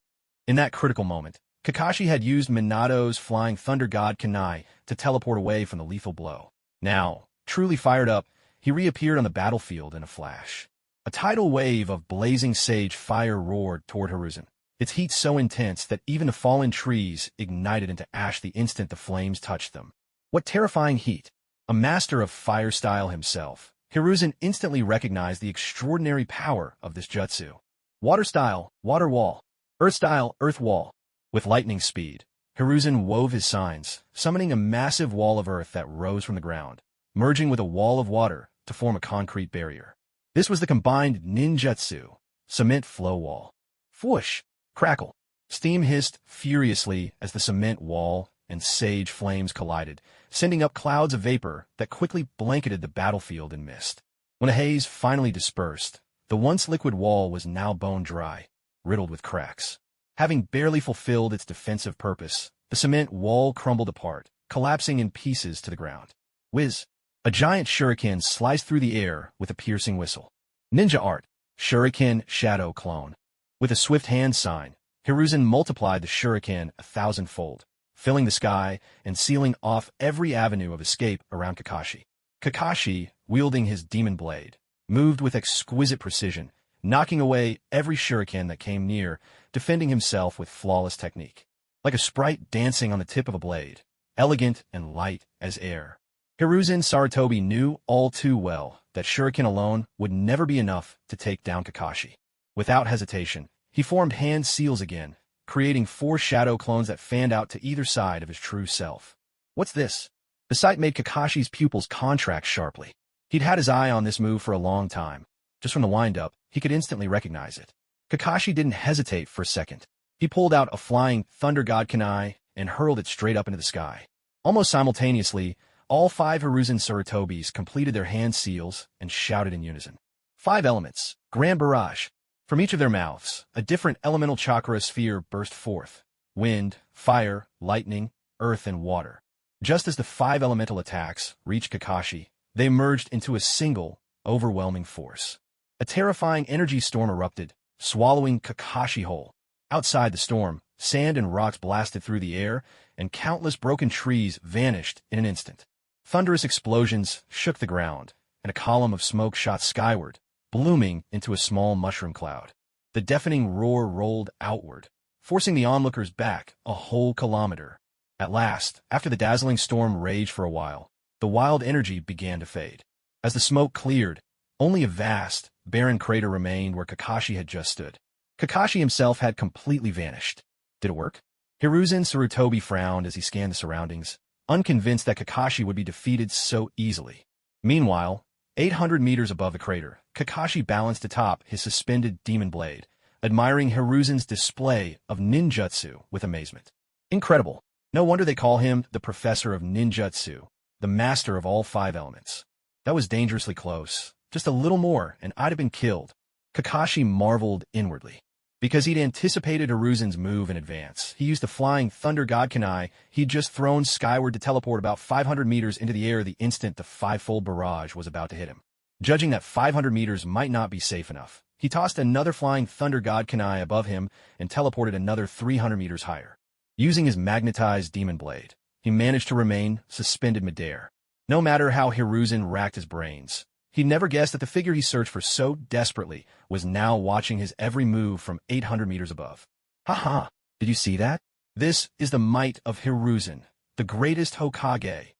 In that critical moment, Kakashi had used Minato's flying thunder god Kunai to teleport away from the lethal blow. Now, truly fired up, he reappeared on the battlefield in a flash. A tidal wave of blazing sage fire roared toward Hiruzen, its heat so intense that even the fallen trees ignited into ash the instant the flames touched them. What terrifying heat! A master of fire style himself, Hiruzen instantly recognized the extraordinary power of this jutsu. Water style, water wall. Earth style, earth wall. With lightning speed, Hiruzen wove his signs, summoning a massive wall of earth that rose from the ground, merging with a wall of water to form a concrete barrier. This was the combined ninjutsu, cement flow wall. Whoosh! Crackle. Steam hissed furiously as the cement wall and sage flames collided, sending up clouds of vapor that quickly blanketed the battlefield in mist. When the haze finally dispersed, the once liquid wall was now bone dry, riddled with cracks. Having barely fulfilled its defensive purpose, the cement wall crumbled apart, collapsing in pieces to the ground. Whiz! A giant shuriken sliced through the air with a piercing whistle. Ninja art, shuriken shadow clone. With a swift hand sign, Hiruzen multiplied the shuriken 1,000-fold, filling the sky and sealing off every avenue of escape around Kakashi. Kakashi, wielding his demon blade, moved with exquisite precision, knocking away every shuriken that came near, defending himself with flawless technique. Like a sprite dancing on the tip of a blade, elegant and light as air. Hiruzen Sarutobi knew all too well that shuriken alone would never be enough to take down Kakashi. Without hesitation, he formed hand seals again, creating 4 shadow clones that fanned out to either side of his true self. What's this? The sight made Kakashi's pupils contract sharply. He'd had his eye on this move for a long time. Just from the wind-up, he could instantly recognize it. Kakashi didn't hesitate for a second. He pulled out a flying thunder god kunai and hurled it straight up into the sky. Almost simultaneously, all 5 Hiruzen Sarutobis completed their hand seals and shouted in unison. 5 elements, grand barrage. From each of their mouths, a different elemental chakra sphere burst forth. Wind, fire, lightning, earth, and water. Just as the 5 elemental attacks reached Kakashi, they merged into a single, overwhelming force. A terrifying energy storm erupted, swallowing Kakashi whole. Outside the storm, sand and rocks blasted through the air, and countless broken trees vanished in an instant. Thunderous explosions shook the ground, and a column of smoke shot skyward, blooming into a small mushroom cloud. The deafening roar rolled outward, forcing the onlookers back a whole kilometer. At last, after the dazzling storm raged for a while, the wild energy began to fade. As the smoke cleared, only a vast, barren crater remained where Kakashi had just stood. Kakashi himself had completely vanished. Did it work? Hiruzen Sarutobi frowned as he scanned the surroundings, unconvinced that Kakashi would be defeated so easily. Meanwhile, 800 meters above the crater, Kakashi balanced atop his suspended demon blade, admiring Hiruzen's display of ninjutsu with amazement. Incredible. No wonder they call him the professor of ninjutsu, the master of all 5 elements. That was dangerously close. Just a little more, and I'd have been killed. Kakashi marveled inwardly. Because he'd anticipated Hiruzen's move in advance, he used the flying thunder god kunai he'd just thrown skyward to teleport about 500 meters into the air the instant the five-fold barrage was about to hit him. Judging that 500 meters might not be safe enough, he tossed another flying thunder god kunai above him and teleported another 300 meters higher. Using his magnetized demon blade, he managed to remain suspended midair. No matter how Hiruzen racked his brains, he'd never guessed that the figure he searched for so desperately was now watching his every move from 800 meters above. Haha, did you see that? This is the might of Hiruzen, the greatest Hokage.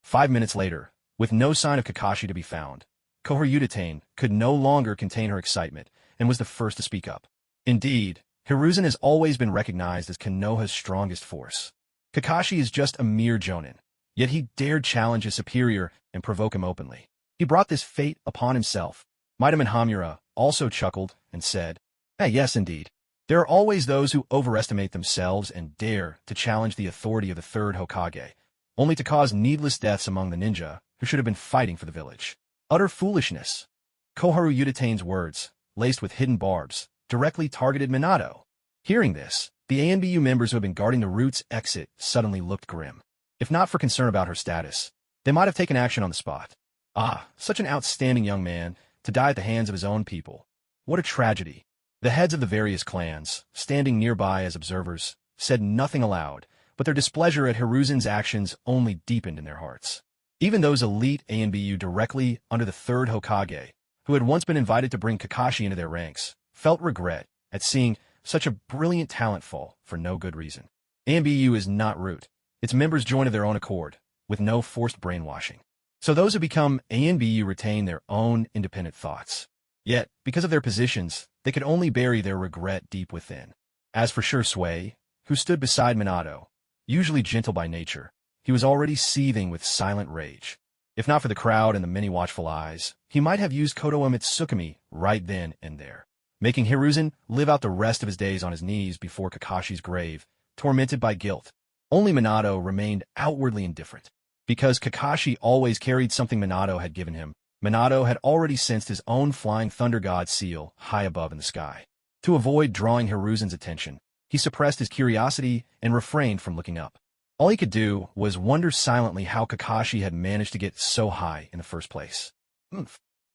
5 minutes later, with no sign of Kakashi to be found, Koharu could no longer contain her excitement and was the first to speak up. Indeed, Hiruzen has always been recognized as Konoha's strongest force. Kakashi is just a mere jonin, yet he dared challenge his superior and provoke him openly. He brought this fate upon himself. Midam and Hamura also chuckled and said, "Hey, yes, indeed. There are always those who overestimate themselves and dare to challenge the authority of the third Hokage, only to cause needless deaths among the ninja who should have been fighting for the village. Utter foolishness." Koharu Yudatane's words, laced with hidden barbs, directly targeted Minato. Hearing this, the ANBU members who had been guarding the route's exit suddenly looked grim. If not for concern about her status, they might have taken action on the spot. Ah, such an outstanding young man, to die at the hands of his own people. What a tragedy. The heads of the various clans, standing nearby as observers, said nothing aloud, but their displeasure at Hiruzen's actions only deepened in their hearts. Even those elite ANBU directly under the third Hokage, who had once been invited to bring Kakashi into their ranks, felt regret at seeing such a brilliant talent fall for no good reason. ANBU is not root. Its members join of their own accord, with no forced brainwashing. So those who become ANBU retain their own independent thoughts. Yet, because of their positions, they could only bury their regret deep within. As for Shui, who stood beside Minato, usually gentle by nature, he was already seething with silent rage. If not for the crowd and the many watchful eyes, he might have used Kotoa Mitsukami right then and there, making Hiruzen live out the rest of his days on his knees before Kakashi's grave, tormented by guilt. Only Minato remained outwardly indifferent. Because Kakashi always carried something Minato had given him, Minato had already sensed his own flying thunder god seal high above in the sky. To avoid drawing Hiruzen's attention, he suppressed his curiosity and refrained from looking up. All he could do was wonder silently how Kakashi had managed to get so high in the first place.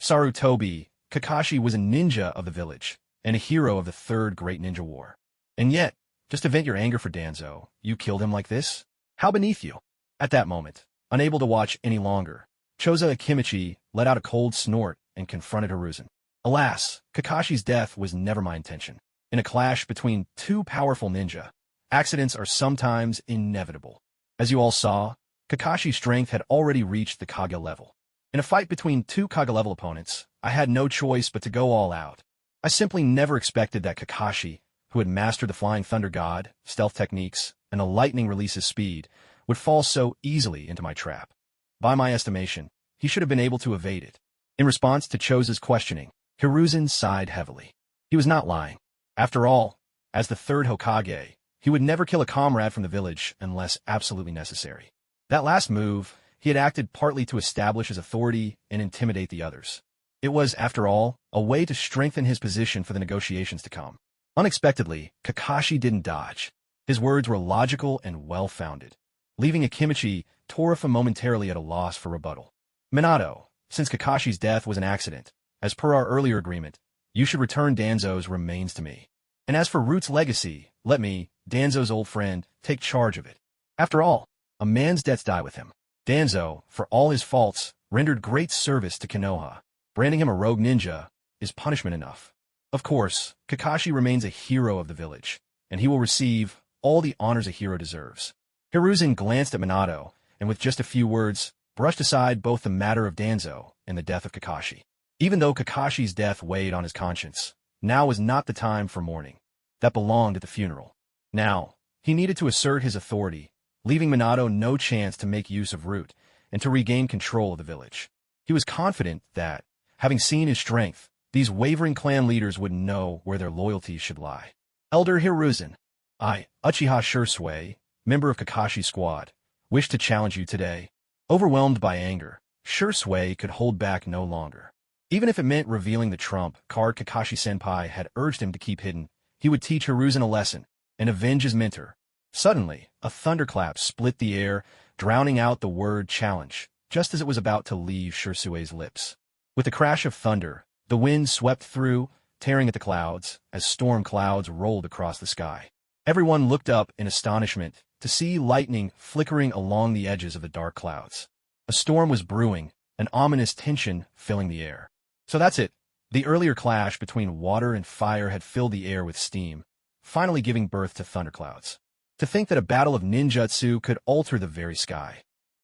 Sarutobi, Kakashi was a ninja of the village, and a hero of the third great ninja war. And yet, just to vent your anger for Danzo, you killed him like this? How beneath you? At that moment, unable to watch any longer, Choza Akimichi let out a cold snort and confronted Hiruzen. Alas, Kakashi's death was never my intention. In a clash between two powerful ninja, accidents are sometimes inevitable. As you all saw, Kakashi's strength had already reached the Kage level. In a fight between two Kage level opponents, I had no choice but to go all out. I simply never expected that Kakashi, who had mastered the Flying Thunder God, stealth techniques, and the lightning releases speed, would fall so easily into my trap. By my estimation, he should have been able to evade it. In response to Choza's questioning, Hiruzen sighed heavily. He was not lying. After all, as the third Hokage, he would never kill a comrade from the village unless absolutely necessary. That last move, he had acted partly to establish his authority and intimidate the others. It was, after all, a way to strengthen his position for the negotiations to come. Unexpectedly, Kakashi didn't dodge. His words were logical and well-founded, leaving Akimichi Torafa momentarily at a loss for rebuttal. Minato, since Kakashi's death was an accident, as per our earlier agreement, you should return Danzo's remains to me. And as for Root's legacy, let me, Danzo's old friend, take charge of it. After all, a man's debts die with him. Danzo, for all his faults, rendered great service to Konoha. Branding him a rogue ninja is punishment enough. Of course, Kakashi remains a hero of the village, and he will receive all the honors a hero deserves. Hiruzen glanced at Minato, and with just a few words, brushed aside both the matter of Danzo and the death of Kakashi. Even though Kakashi's death weighed on his conscience, now was not the time for mourning. That belonged at the funeral. Now, he needed to assert his authority, leaving Minato no chance to make use of Root and to regain control of the village. He was confident that, having seen his strength, these wavering clan leaders would know where their loyalties should lie. Elder Hiruzen, I, Uchiha Shui, member of Kakashi's squad, wish to challenge you today. Overwhelmed by anger, Shui could hold back no longer. Even if it meant revealing the trump card Kakashi-senpai had urged him to keep hidden, he would teach Hiruzen a lesson and avenge his mentor. Suddenly, a thunderclap split the air, drowning out the word challenge, just as it was about to leave Shirsue's lips. With the crash of thunder, the wind swept through, tearing at the clouds, as storm clouds rolled across the sky. Everyone looked up in astonishment to see lightning flickering along the edges of the dark clouds. A storm was brewing, an ominous tension filling the air. So that's it. The earlier clash between water and fire had filled the air with steam, finally giving birth to thunderclouds. To think that a battle of ninjutsu could alter the very sky.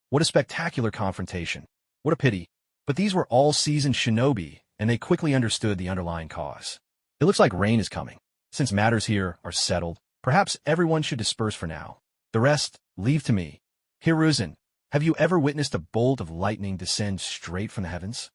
What a spectacular confrontation. What a pity. But these were all seasoned shinobi, and they quickly understood the underlying cause. It looks like rain is coming. Since matters here are settled, perhaps everyone should disperse for now. The rest, leave to me. Hiruzen, have you ever witnessed a bolt of lightning descend straight from the heavens?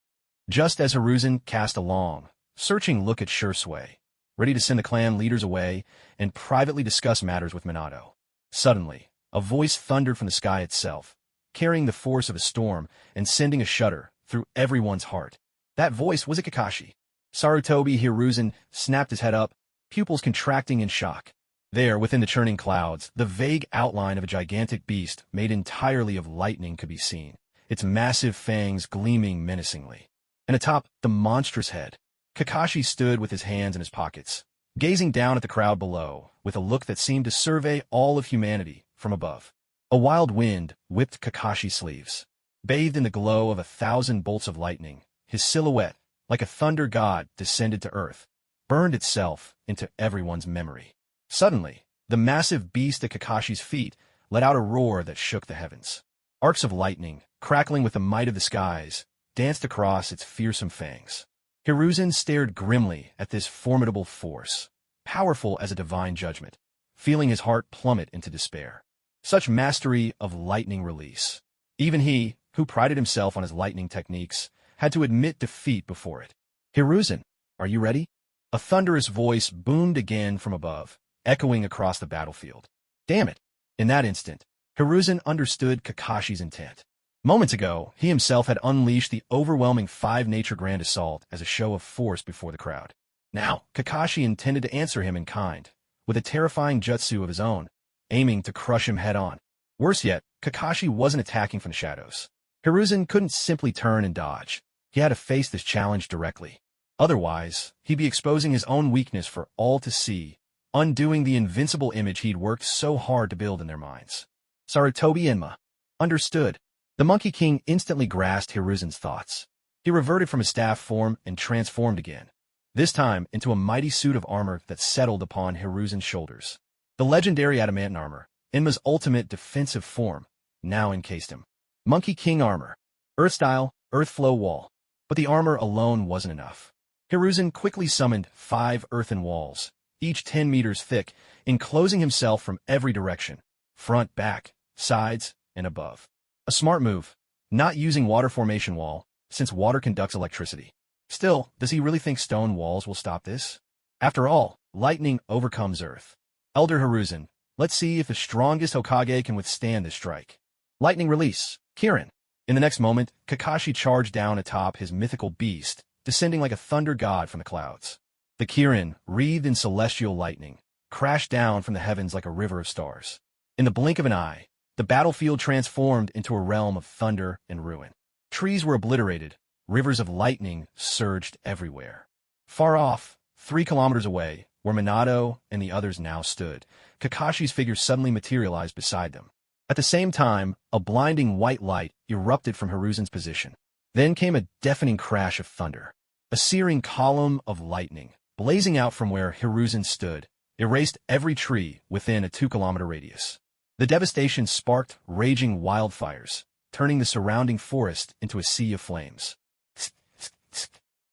Just as Hiruzen cast a long, searching look at Shirsue, ready to send the clan leaders away and privately discuss matters with Minato. Suddenly, a voice thundered from the sky itself, carrying the force of a storm and sending a shudder through everyone's heart. That voice was Kakashi. Sarutobi Hiruzen snapped his head up, pupils contracting in shock. There, within the churning clouds, the vague outline of a gigantic beast made entirely of lightning could be seen, its massive fangs gleaming menacingly. And atop the monstrous head, Kakashi stood with his hands in his pockets, gazing down at the crowd below with a look that seemed to survey all of humanity from above. A wild wind whipped Kakashi's sleeves. Bathed in the glow of 1,000 bolts of lightning, his silhouette, like a thunder god descended to earth, burned itself into everyone's memory. Suddenly, the massive beast at Kakashi's feet let out a roar that shook the heavens. Arcs of lightning, crackling with the might of the skies, danced across its fearsome fangs. Hiruzen stared grimly at this formidable force, powerful as a divine judgment, feeling his heart plummet into despair. Such mastery of lightning release. Even he, who prided himself on his lightning techniques, had to admit defeat before it. Hiruzen, are you ready? A thunderous voice boomed again from above, echoing across the battlefield. Damn it! In that instant, Hiruzen understood Kakashi's intent. Moments ago, he himself had unleashed the overwhelming 5-nature grand assault as a show of force before the crowd. Now, Kakashi intended to answer him in kind, with a terrifying jutsu of his own, aiming to crush him head-on. Worse yet, Kakashi wasn't attacking from the shadows. Hiruzen couldn't simply turn and dodge. He had to face this challenge directly. Otherwise, he'd be exposing his own weakness for all to see, undoing the invincible image he'd worked so hard to build in their minds. Sarutobi Enma. Understood. The Monkey King instantly grasped Hiruzen's thoughts. He reverted from his staff form and transformed again, this time into a mighty suit of armor that settled upon Hiruzen's shoulders. The legendary adamantine armor, Enma's ultimate defensive form, now encased him. Monkey King armor. Earth style, earth flow wall. But the armor alone wasn't enough. Hiruzen quickly summoned 5 earthen walls, each 10 meters thick, enclosing himself from every direction, front, back, sides, and above. A smart move, not using water formation wall, since water conducts electricity. Still, does he really think stone walls will stop this? After all, lightning overcomes earth. Elder Hiruzen, let's see if the strongest Hokage can withstand this strike. Lightning release, Kirin. In the next moment, Kakashi charged down atop his mythical beast, descending like a thunder god from the clouds. The Kirin, wreathed in celestial lightning, crashed down from the heavens like a river of stars. In the blink of an eye, the battlefield transformed into a realm of thunder and ruin. Trees were obliterated, rivers of lightning surged everywhere. Far off, 3 kilometers away, where Minato and the others now stood, Kakashi's figure suddenly materialized beside them. At the same time, a blinding white light erupted from Hiruzen's position. Then came a deafening crash of thunder. A searing column of lightning, blazing out from where Hiruzen stood, erased every tree within a 2-kilometer radius. The devastation sparked raging wildfires, turning the surrounding forest into a sea of flames.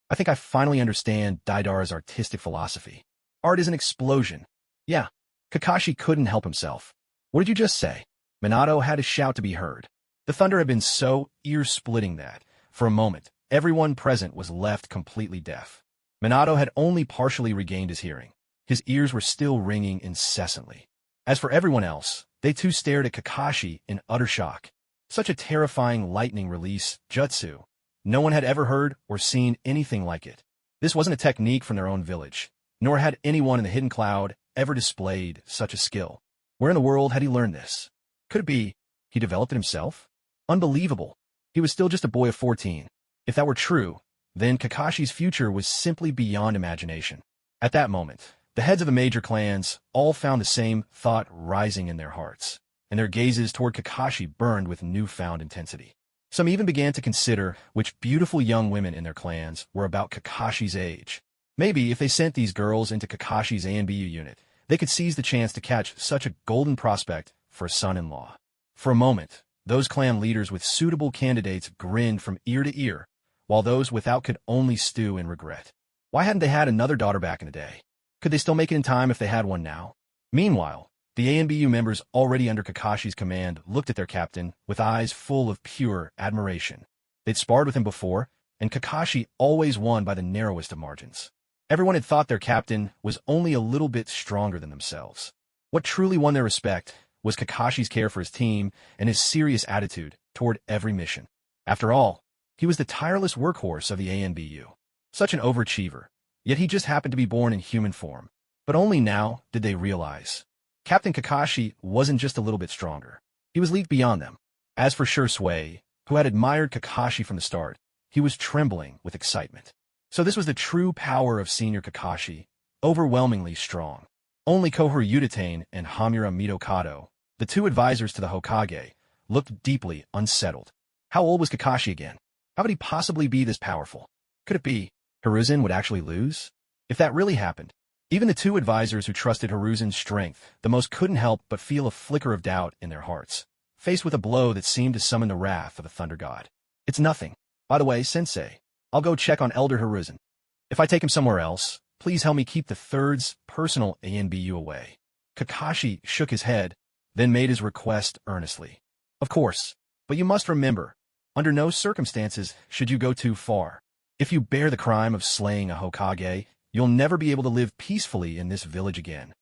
I think I finally understand Deidara's artistic philosophy. Art is an explosion. Yeah, Kakashi couldn't help himself. What did you just say? Minato had to shout to be heard. The thunder had been so ear-splitting that, for a moment, everyone present was left completely deaf. Minato had only partially regained his hearing. His ears were still ringing incessantly. As for everyone else, they too stared at Kakashi in utter shock. Such a terrifying lightning release jutsu. No one had ever heard or seen anything like it. This wasn't a technique from their own village. nor had anyone in the hidden cloud ever displayed such a skill. Where in the world had he learned this? Could it be he developed it himself? Unbelievable. He was still just a boy of 14. If that were true, then Kakashi's future was simply beyond imagination. At that moment, the heads of the major clans all found the same thought rising in their hearts, and their gazes toward Kakashi burned with newfound intensity. Some even began to consider which beautiful young women in their clans were about Kakashi's age. Maybe if they sent these girls into Kakashi's ANBU unit, they could seize the chance to catch such a golden prospect for a son-in-law. For a moment, those clan leaders with suitable candidates grinned from ear to ear, while those without could only stew in regret. Why hadn't they had another daughter back in the day? Could they still make it in time if they had one now? Meanwhile, the ANBU members already under Kakashi's command looked at their captain with eyes full of pure admiration. They'd sparred with him before, and Kakashi always won by the narrowest of margins. Everyone had thought their captain was only a little bit stronger than themselves. What truly won their respect was Kakashi's care for his team and his serious attitude toward every mission. After all, he was the tireless workhorse of the ANBU. Such an overachiever, yet he just happened to be born in human form. But only now did they realize. Captain Kakashi wasn't just a little bit stronger. He was leagued beyond them. As for Shui, who had admired Kakashi from the start, he was trembling with excitement. So this was the true power of senior Kakashi, overwhelmingly strong. Only Kohori Udatane and Hamura Mitokado, the two advisors to the Hokage, looked deeply unsettled. How old was Kakashi again? How could he possibly be this powerful? Could it be Hiruzen would actually lose? If that really happened, even the two advisors who trusted Hiruzen's strength the most couldn't help but feel a flicker of doubt in their hearts, faced with a blow that seemed to summon the wrath of a thunder god. It's nothing. By the way, Sensei, I'll go check on Elder Hiruzen. If I take him somewhere else, please help me keep the Third's personal ANBU away. Kakashi shook his head, then made his request earnestly. Of course, but you must remember, under no circumstances should you go too far. If you bear the crime of slaying a Hokage, you'll never be able to live peacefully in this village again.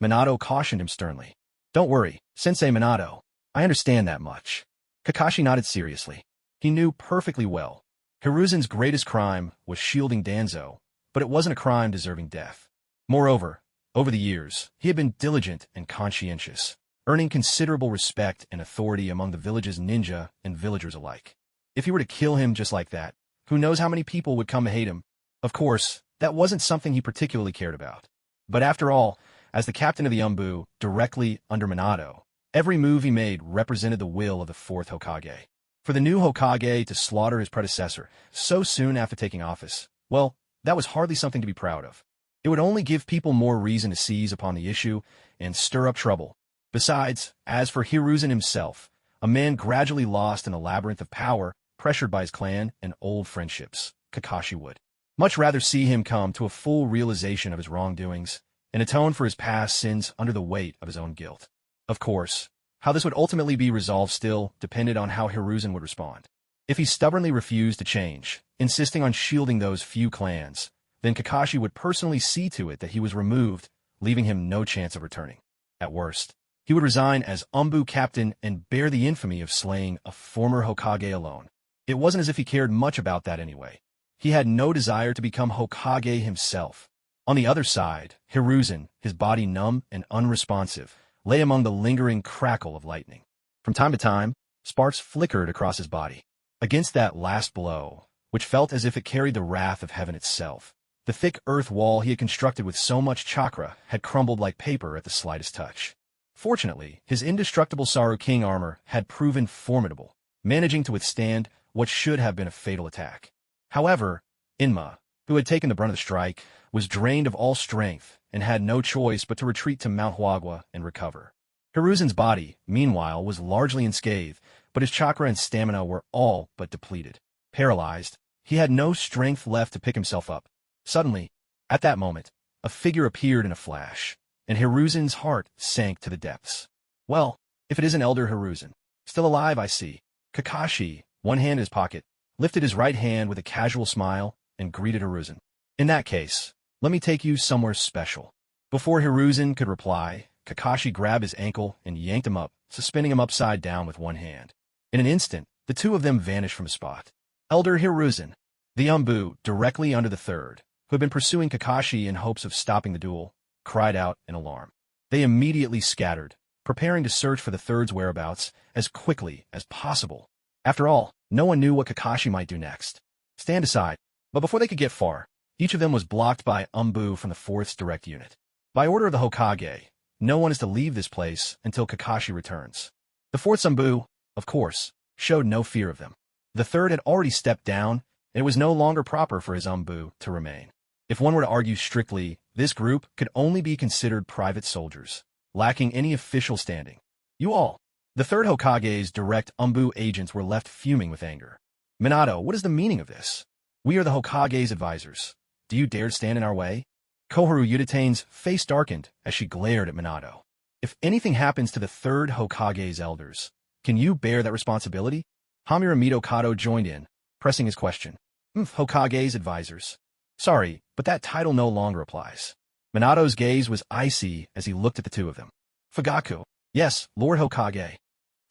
Minato cautioned him sternly. Don't worry, Sensei Minato. I understand that much. Kakashi nodded seriously. He knew perfectly well. Hiruzen's greatest crime was shielding Danzo, but it wasn't a crime deserving death. Moreover, over the years, he had been diligent and conscientious, earning considerable respect and authority among the village's ninja and villagers alike. If he were to kill him just like that, who knows how many people would come to hate him? Of course, that wasn't something he particularly cared about. But after all, as the captain of the Umbu, directly under Minato, every move he made represented the will of the fourth Hokage. For the new Hokage to slaughter his predecessor so soon after taking office, well, that was hardly something to be proud of. It would only give people more reason to seize upon the issue and stir up trouble. Besides, as for Hiruzen himself, a man gradually lost in a labyrinth of power, pressured by his clan and old friendships, Kakashi would much rather see him come to a full realization of his wrongdoings and atone for his past sins under the weight of his own guilt. Of course, how this would ultimately be resolved still depended on how Hiruzen would respond. If he stubbornly refused to change, insisting on shielding those few clans, then Kakashi would personally see to it that he was removed, leaving him no chance of returning. At worst, he would resign as Umbu captain and bear the infamy of slaying a former Hokage alone. It wasn't as if he cared much about that anyway. He had no desire to become Hokage himself. On the other side, Hiruzen, his body numb and unresponsive, lay among the lingering crackle of lightning. From time to time, sparks flickered across his body. Against that last blow, which felt as if it carried the wrath of heaven itself, the thick earth wall he had constructed with so much chakra had crumbled like paper at the slightest touch. Fortunately, his indestructible Saru King armor had proven formidable, managing to withstand what should have been a fatal attack. However, Inma, who had taken the brunt of the strike, was drained of all strength and had no choice but to retreat to Mount Huagua and recover. Hiruzen's body, meanwhile, was largely unscathed, but his chakra and stamina were all but depleted. Paralyzed, he had no strength left to pick himself up. Suddenly, at that moment, a figure appeared in a flash, and Hiruzen's heart sank to the depths. Well, if it isn't Elder Hiruzen. Still alive, I see. Kakashi, one hand in his pocket, lifted his right hand with a casual smile and greeted Hiruzen. In that case, let me take you somewhere special. Before Hiruzen could reply, Kakashi grabbed his ankle and yanked him up, suspending him upside down with one hand. In an instant, the two of them vanished from the spot. Elder Hiruzen, the Umbu, directly under the third, who had been pursuing Kakashi in hopes of stopping the duel, cried out in alarm. They immediately scattered, preparing to search for the third's whereabouts as quickly as possible. After all, no one knew what Kakashi might do next. Stand aside. But before they could get far, each of them was blocked by Umbu from the fourth's direct unit. By order of the Hokage, no one is to leave this place until Kakashi returns. The fourth's Umbu, of course, showed no fear of them. The third had already stepped down, and it was no longer proper for his Umbu to remain. If one were to argue strictly, this group could only be considered private soldiers, lacking any official standing. The third Hokage's direct Umbu agents were left fuming with anger. Minato, what is the meaning of this? We are the Hokage's advisors. Do you dare stand in our way? Koharu Yudatane's face darkened as she glared at Minato. If anything happens to the third Hokage's elders, can you bear that responsibility? Hamura Mitokado joined in, pressing his question. Hokage's advisors. Sorry, but that title no longer applies. Minato's gaze was icy as he looked at the two of them. Fugaku. Yes, Lord Hokage.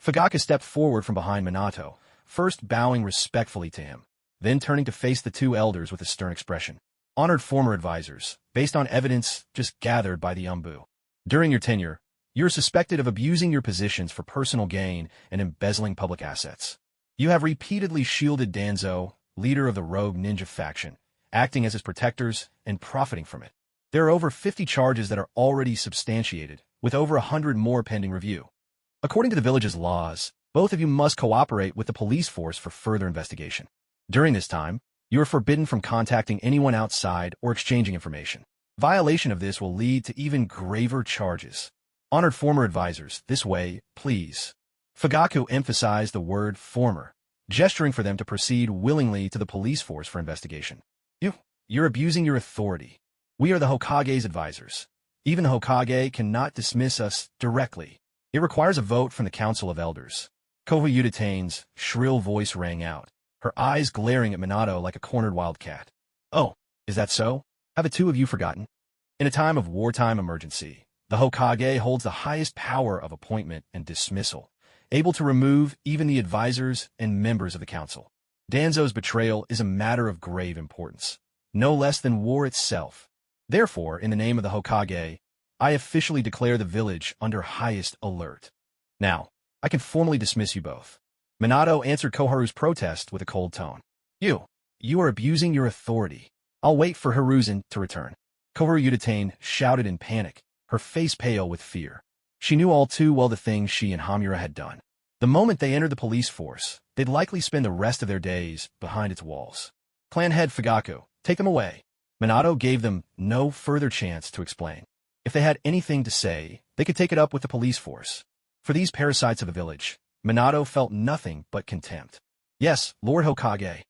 Fugaku stepped forward from behind Minato, first bowing respectfully to him, then turning to face the two elders with a stern expression. Honored former advisors, based on evidence just gathered by the Umbu. During your tenure, you're suspected of abusing your positions for personal gain and embezzling public assets. You have repeatedly shielded Danzo, leader of the rogue ninja faction, acting as his protectors and profiting from it. There are over 50 charges that are already substantiated, with over 100 more pending review. According to the village's laws, both of you must cooperate with the police force for further investigation. During this time, you are forbidden from contacting anyone outside or exchanging information. Violation of this will lead to even graver charges. Honored former advisors, this way, please. Fugaku emphasized the word former, gesturing for them to proceed willingly to the police force for investigation. You're abusing your authority. We are the Hokage's advisors. Even the Hokage cannot dismiss us directly. It requires a vote from the Council of Elders. Kohu Yudatane's shrill voice rang out, her eyes glaring at Minato like a cornered wildcat. Oh, is that so? Have the two of you forgotten? In a time of wartime emergency, the Hokage holds the highest power of appointment and dismissal, able to remove even the advisors and members of the council. Danzo's betrayal is a matter of grave importance, no less than war itself. Therefore, in the name of the Hokage, I officially declare the village under highest alert. Now, I can formally dismiss you both. Minato answered Koharu's protest with a cold tone. You are abusing your authority. I'll wait for Hiruzen to return. Koharu Yudatane shouted in panic, her face pale with fear. She knew all too well the things she and Hamura had done. The moment they entered the police force, they'd likely spend the rest of their days behind its walls. Clan head Fugaku, take them away. Minato gave them no further chance to explain. If they had anything to say, they could take it up with the police force. For these parasites of a village, Minato felt nothing but contempt. Yes, Lord Hokage.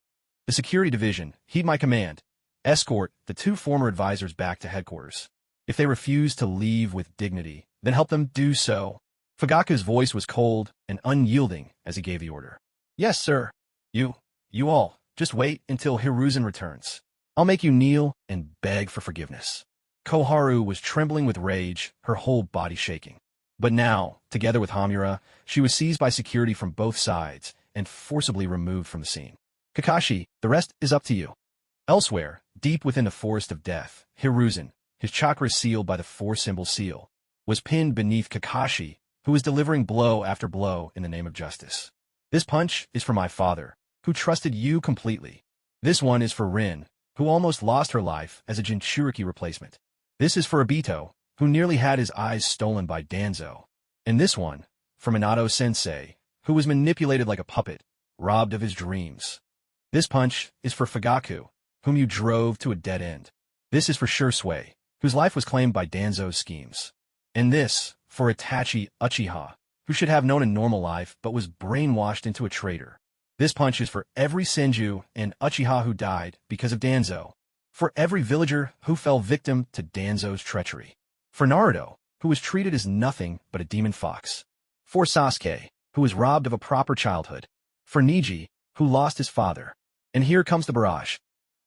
The security division, heed my command. Escort the two former advisors back to headquarters. If they refuse to leave with dignity, then help them do so. Fugaku's voice was cold and unyielding as he gave the order. Yes, sir. You all, just wait until Hiruzen returns. I'll make you kneel and beg for forgiveness. Koharu was trembling with rage, her whole body shaking. But now, together with Hamura, she was seized by security from both sides and forcibly removed from the scene. Kakashi, the rest is up to you. Elsewhere, deep within the forest of death, Hiruzen, his chakra sealed by the four-symbol seal, was pinned beneath Kakashi, who was delivering blow after blow in the name of justice. This punch is for my father, who trusted you completely. This one is for Rin, who almost lost her life as a Jinchuriki replacement. This is for Obito, who nearly had his eyes stolen by Danzo. And this one, for Minato-sensei, who was manipulated like a puppet, robbed of his dreams. This punch is for Fugaku, whom you drove to a dead end. This is for Shursui, whose life was claimed by Danzo's schemes. And this, for Itachi Uchiha, who should have known a normal life but was brainwashed into a traitor. This punch is for every Senju and Uchiha who died because of Danzo. For every villager who fell victim to Danzo's treachery. For Naruto, who was treated as nothing but a demon fox. For Sasuke, who was robbed of a proper childhood. For Neji, who lost his father. And here comes the barrage.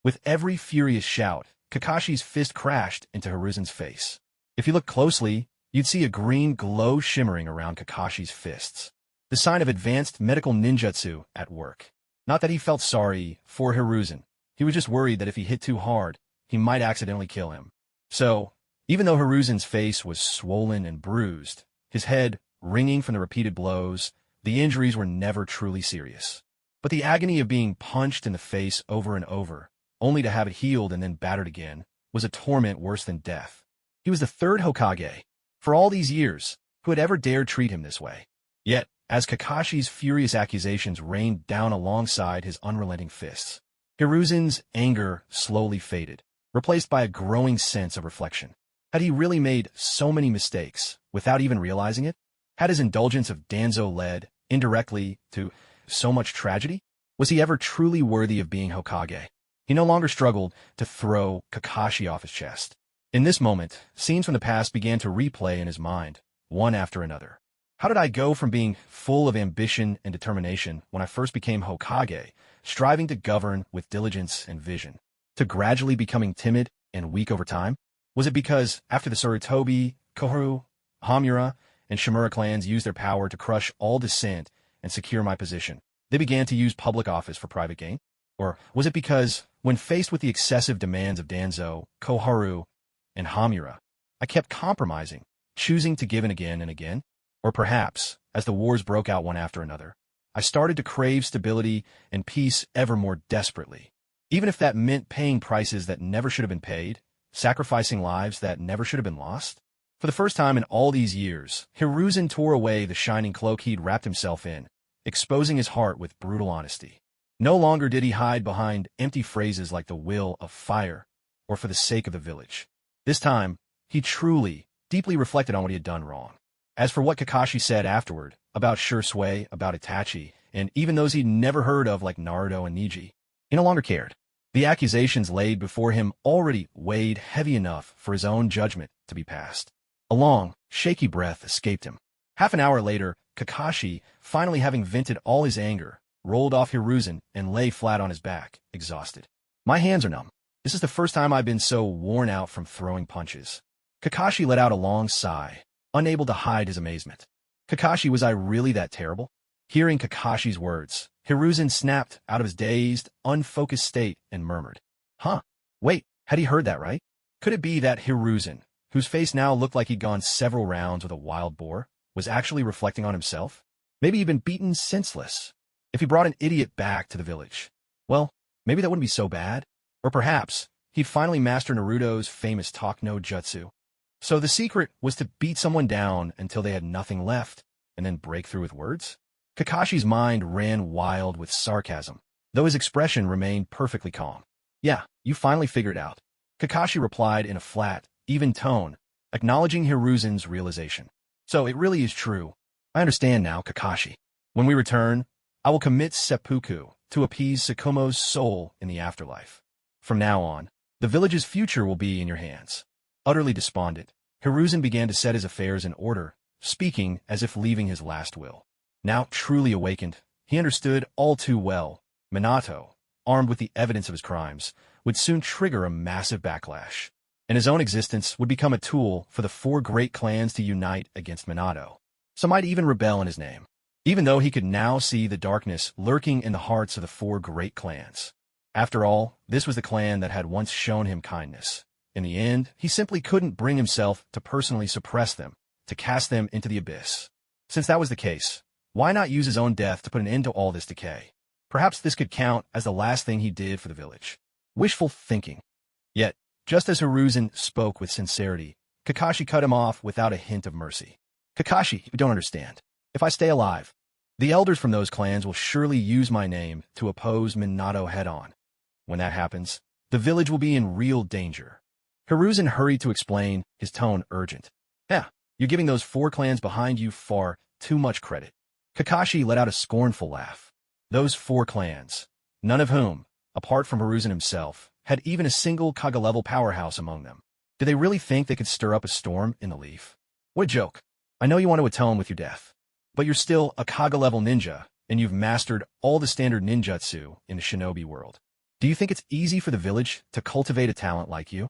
With every furious shout, Kakashi's fist crashed into Hiruzen's face. If you look closely, you'd see a green glow shimmering around Kakashi's fists. The sign of advanced medical ninjutsu at work. Not that he felt sorry for Hiruzen. He was just worried that if he hit too hard, he might accidentally kill him. So, even though Hiruzen's face was swollen and bruised, his head ringing from the repeated blows, the injuries were never truly serious. But the agony of being punched in the face over and over, only to have it healed and then battered again, was a torment worse than death. He was the third Hokage, for all these years, who had ever dared treat him this way. Yet, as Kakashi's furious accusations rained down alongside his unrelenting fists, Hiruzen's anger slowly faded, replaced by a growing sense of reflection. Had he really made so many mistakes without even realizing it? Had his indulgence of Danzo led, indirectly, to so much tragedy? Was he ever truly worthy of being Hokage? He no longer struggled to throw Kakashi off his chest. In this moment, scenes from the past began to replay in his mind, one after another. How did I go from being full of ambition and determination when I first became Hokage, striving to govern with diligence and vision, to gradually becoming timid and weak over time? Was it because after the Sarutobi, Koharu, Hamura, and Shimura clans used their power to crush all dissent and secure my position, they began to use public office for private gain? Or was it because, when faced with the excessive demands of Danzo, Koharu, and Hamura, I kept compromising, choosing to give in again and again? Or perhaps, as the wars broke out one after another, I started to crave stability and peace ever more desperately, even if that meant paying prices that never should have been paid, sacrificing lives that never should have been lost? For the first time in all these years, Hiruzen tore away the shining cloak he'd wrapped himself in, exposing his heart with brutal honesty. No longer did he hide behind empty phrases like the will of fire or for the sake of the village. This time, he truly, deeply reflected on what he had done wrong. As for what Kakashi said afterward, about Shursui, about Itachi, and even those he'd never heard of like Naruto and Neji, he no longer cared. The accusations laid before him already weighed heavy enough for his own judgment to be passed. A long, shaky breath escaped him. Half an hour later, Kakashi, finally having vented all his anger, rolled off Hiruzen and lay flat on his back, exhausted. My hands are numb. This is the first time I've been so worn out from throwing punches. Kakashi let out a long sigh, unable to hide his amazement. Kakashi, was I really that terrible? Hearing Kakashi's words, Hiruzen snapped out of his dazed, unfocused state and murmured, "Huh? Wait, had he heard that right? Could it be that Hiruzen, whose face now looked like he'd gone several rounds with a wild boar, was actually reflecting on himself? Maybe he'd been beaten senseless. If he brought an idiot back to the village, well, maybe that wouldn't be so bad. Or perhaps he'd finally master Naruto's famous talk no jutsu. So the secret was to beat someone down until they had nothing left, and then break through with words?" Kakashi's mind ran wild with sarcasm, though his expression remained perfectly calm. "Yeah, you finally figured it out," Kakashi replied in a flat, even tone, acknowledging Hiruzen's realization. "So it really is true. I understand now, Kakashi. When we return, I will commit seppuku to appease Tsukumo's soul in the afterlife. From now on, the village's future will be in your hands." Utterly despondent, Hiruzen began to set his affairs in order, speaking as if leaving his last will. Now truly awakened, he understood all too well, Minato, armed with the evidence of his crimes, would soon trigger a massive backlash, and his own existence would become a tool for the four great clans to unite against Minato. Some might even rebel in his name, even though he could now see the darkness lurking in the hearts of the four great clans. After all, this was the clan that had once shown him kindness. In the end, he simply couldn't bring himself to personally suppress them, to cast them into the abyss. Since that was the case, why not use his own death to put an end to all this decay? Perhaps this could count as the last thing he did for the village. Wishful thinking. Yet, just as Hiruzen spoke with sincerity, Kakashi cut him off without a hint of mercy. "Kakashi, you don't understand. If I stay alive, the elders from those clans will surely use my name to oppose Minato head-on. When that happens, the village will be in real danger." Hiruzen hurried to explain, his tone urgent. "Yeah, you're giving those four clans behind you far too much credit." Kakashi let out a scornful laugh. Those four clans, none of whom, apart from Hiruzen himself, had even a single Kaga-level powerhouse among them. Did they really think they could stir up a storm in the leaf? What a joke. I know you want to atone with your death, but you're still a Kaga-level ninja, and you've mastered all the standard ninjutsu in the shinobi world. Do you think it's easy for the village to cultivate a talent like you?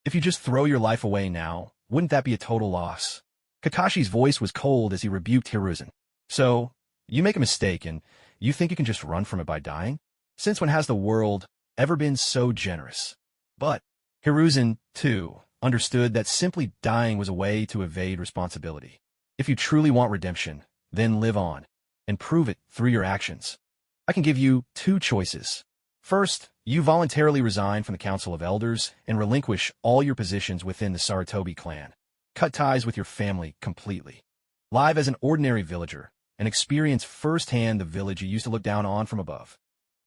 If you just throw your life away now, wouldn't that be a total loss? Kakashi's voice was cold as he rebuked Hiruzen. "So, you make a mistake and you think you can just run from it by dying? Since when has the world ever been so generous?" But Hiruzen, too, understood that simply dying was a way to evade responsibility. If you truly want redemption, then live on, and prove it through your actions. I can give you two choices. First, you voluntarily resign from the Council of Elders and relinquish all your positions within the Sarutobi clan. Cut ties with your family completely. Live as an ordinary villager, and experience firsthand the village you used to look down on from above.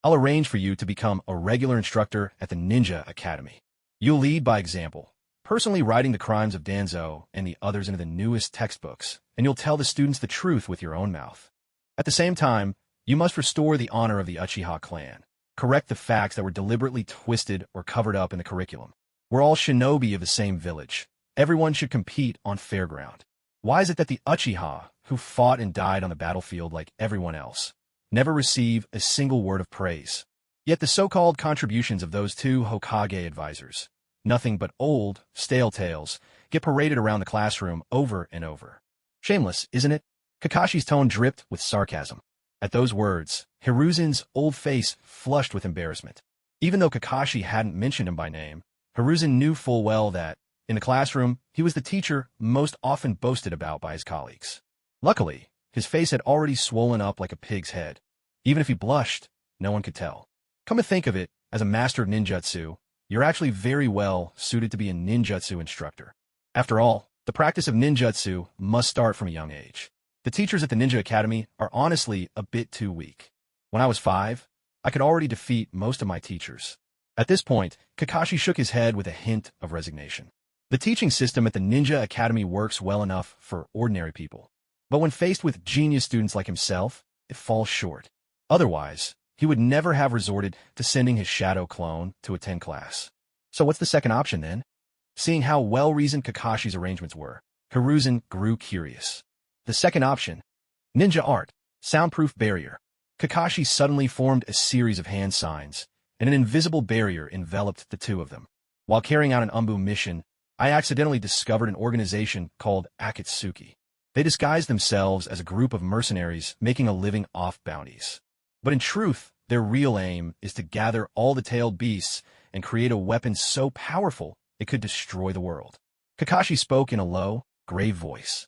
I'll arrange for you to become a regular instructor at the Ninja Academy. You'll lead by example, personally writing the crimes of Danzo and the others into the newest textbooks, and you'll tell the students the truth with your own mouth. At the same time, you must restore the honor of the Uchiha clan. Correct the facts that were deliberately twisted or covered up in the curriculum. We're all shinobi of the same village. Everyone should compete on fair ground. Why is it that the Uchiha, who fought and died on the battlefield like everyone else, never receive a single word of praise? Yet the so-called contributions of those two Hokage advisors, nothing but old, stale tales, get paraded around the classroom over and over. Shameless, isn't it? Kakashi's tone dripped with sarcasm. At those words, Hiruzen's old face flushed with embarrassment. Even though Kakashi hadn't mentioned him by name, Hiruzen knew full well that, in the classroom, he was the teacher most often boasted about by his colleagues. Luckily, his face had already swollen up like a pig's head. Even if he blushed, no one could tell. Come to think of it, as a master of ninjutsu, you're actually very well suited to be a ninjutsu instructor. After all, the practice of ninjutsu must start from a young age. The teachers at the Ninja Academy are honestly a bit too weak. When I was 5, I could already defeat most of my teachers. At this point, Kakashi shook his head with a hint of resignation. The teaching system at the Ninja Academy works well enough for ordinary people. But when faced with genius students like himself, it falls short. Otherwise, he would never have resorted to sending his shadow clone to attend class. So what's the second option then? Seeing how well-reasoned Kakashi's arrangements were, Hiruzen grew curious. The second option, ninja art, soundproof barrier. Kakashi suddenly formed a series of hand signs, and an invisible barrier enveloped the two of them. While carrying out an Umbu mission, I accidentally discovered an organization called Akatsuki. They disguised themselves as a group of mercenaries making a living off bounties. But in truth, their real aim is to gather all the tailed beasts and create a weapon so powerful it could destroy the world. Kakashi spoke in a low, grave voice.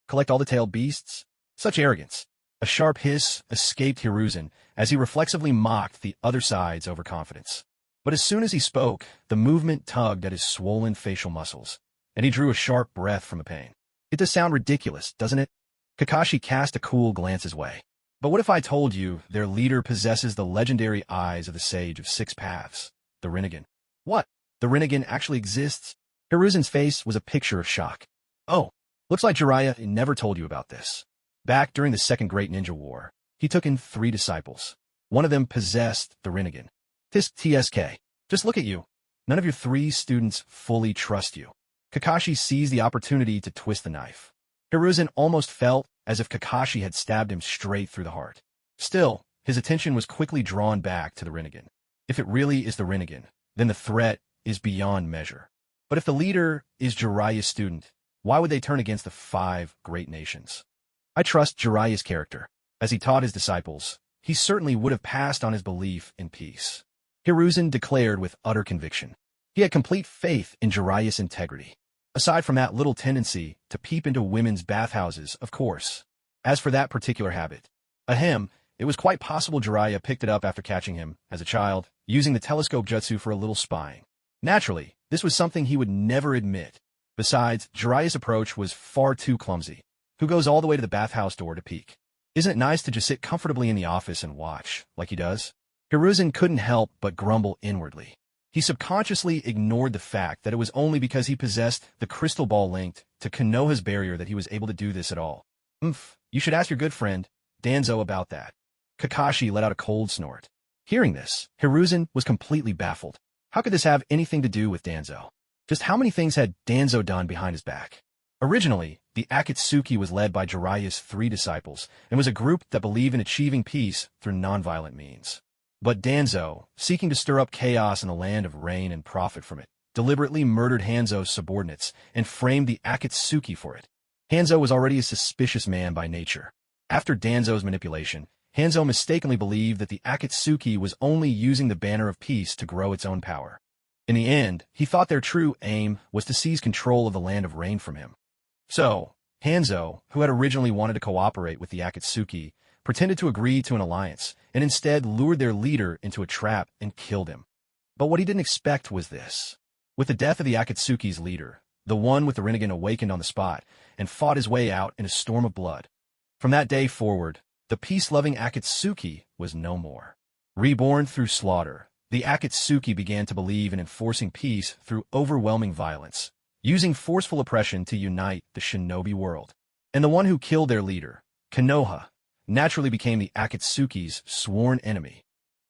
Collect all the tailed beasts? Such arrogance. A sharp hiss escaped Hiruzen as he reflexively mocked the other side's overconfidence. But as soon as he spoke, the movement tugged at his swollen facial muscles, and he drew a sharp breath from the pain. It does sound ridiculous, doesn't it? Kakashi cast a cool glance his way. But what if I told you their leader possesses the legendary eyes of the Sage of Six Paths, the Rinnegan? What? The Rinnegan actually exists? Hiruzen's face was a picture of shock. Oh. Looks like Jiraiya never told you about this. Back during the Second Great Ninja War, he took in 3 disciples. One of them possessed the Rinnegan. TSK. Just look at you. None of your 3 students fully trust you. Kakashi seized the opportunity to twist the knife. Hiruzen almost felt as if Kakashi had stabbed him straight through the heart. Still, his attention was quickly drawn back to the Rinnegan. If it really is the Rinnegan, then the threat is beyond measure. But if the leader is Jiraiya's student, why would they turn against the 5 great nations? I trust Jiraiya's character. As he taught his disciples, he certainly would have passed on his belief in peace. Hiruzen declared with utter conviction. He had complete faith in Jiraiya's integrity. Aside from that little tendency to peep into women's bathhouses, of course. As for that particular habit, it was quite possible Jiraiya picked it up after catching him, as a child, using the telescope jutsu for a little spying. Naturally, this was something he would never admit. Besides, Jiraiya's approach was far too clumsy. Who goes all the way to the bathhouse door to peek? Isn't it nice to just sit comfortably in the office and watch, like he does? Hiruzen couldn't help but grumble inwardly. He subconsciously ignored the fact that it was only because he possessed the crystal ball linked to Konoha's barrier that he was able to do this at all. You should ask your good friend, Danzo, about that. Kakashi let out a cold snort. Hearing this, Hiruzen was completely baffled. How could this have anything to do with Danzo? Just how many things had Danzo done behind his back? Originally, the Akatsuki was led by Jiraiya's 3 disciples and was a group that believed in achieving peace through nonviolent means. But Danzo, seeking to stir up chaos in the land of rain and profit from it, deliberately murdered Hanzo's subordinates and framed the Akatsuki for it. Hanzo was already a suspicious man by nature. After Danzo's manipulation, Hanzo mistakenly believed that the Akatsuki was only using the banner of peace to grow its own power. In the end, he thought their true aim was to seize control of the land of rain from him. So, Hanzo, who had originally wanted to cooperate with the Akatsuki, pretended to agree to an alliance, and instead lured their leader into a trap and killed him. But what he didn't expect was this. With the death of the Akatsuki's leader, the one with the Rinnegan awakened on the spot and fought his way out in a storm of blood. From that day forward, the peace-loving Akatsuki was no more. Reborn through slaughter, the Akatsuki began to believe in enforcing peace through overwhelming violence, using forceful oppression to unite the shinobi world. And the one who killed their leader, Konoha, naturally became the Akatsuki's sworn enemy.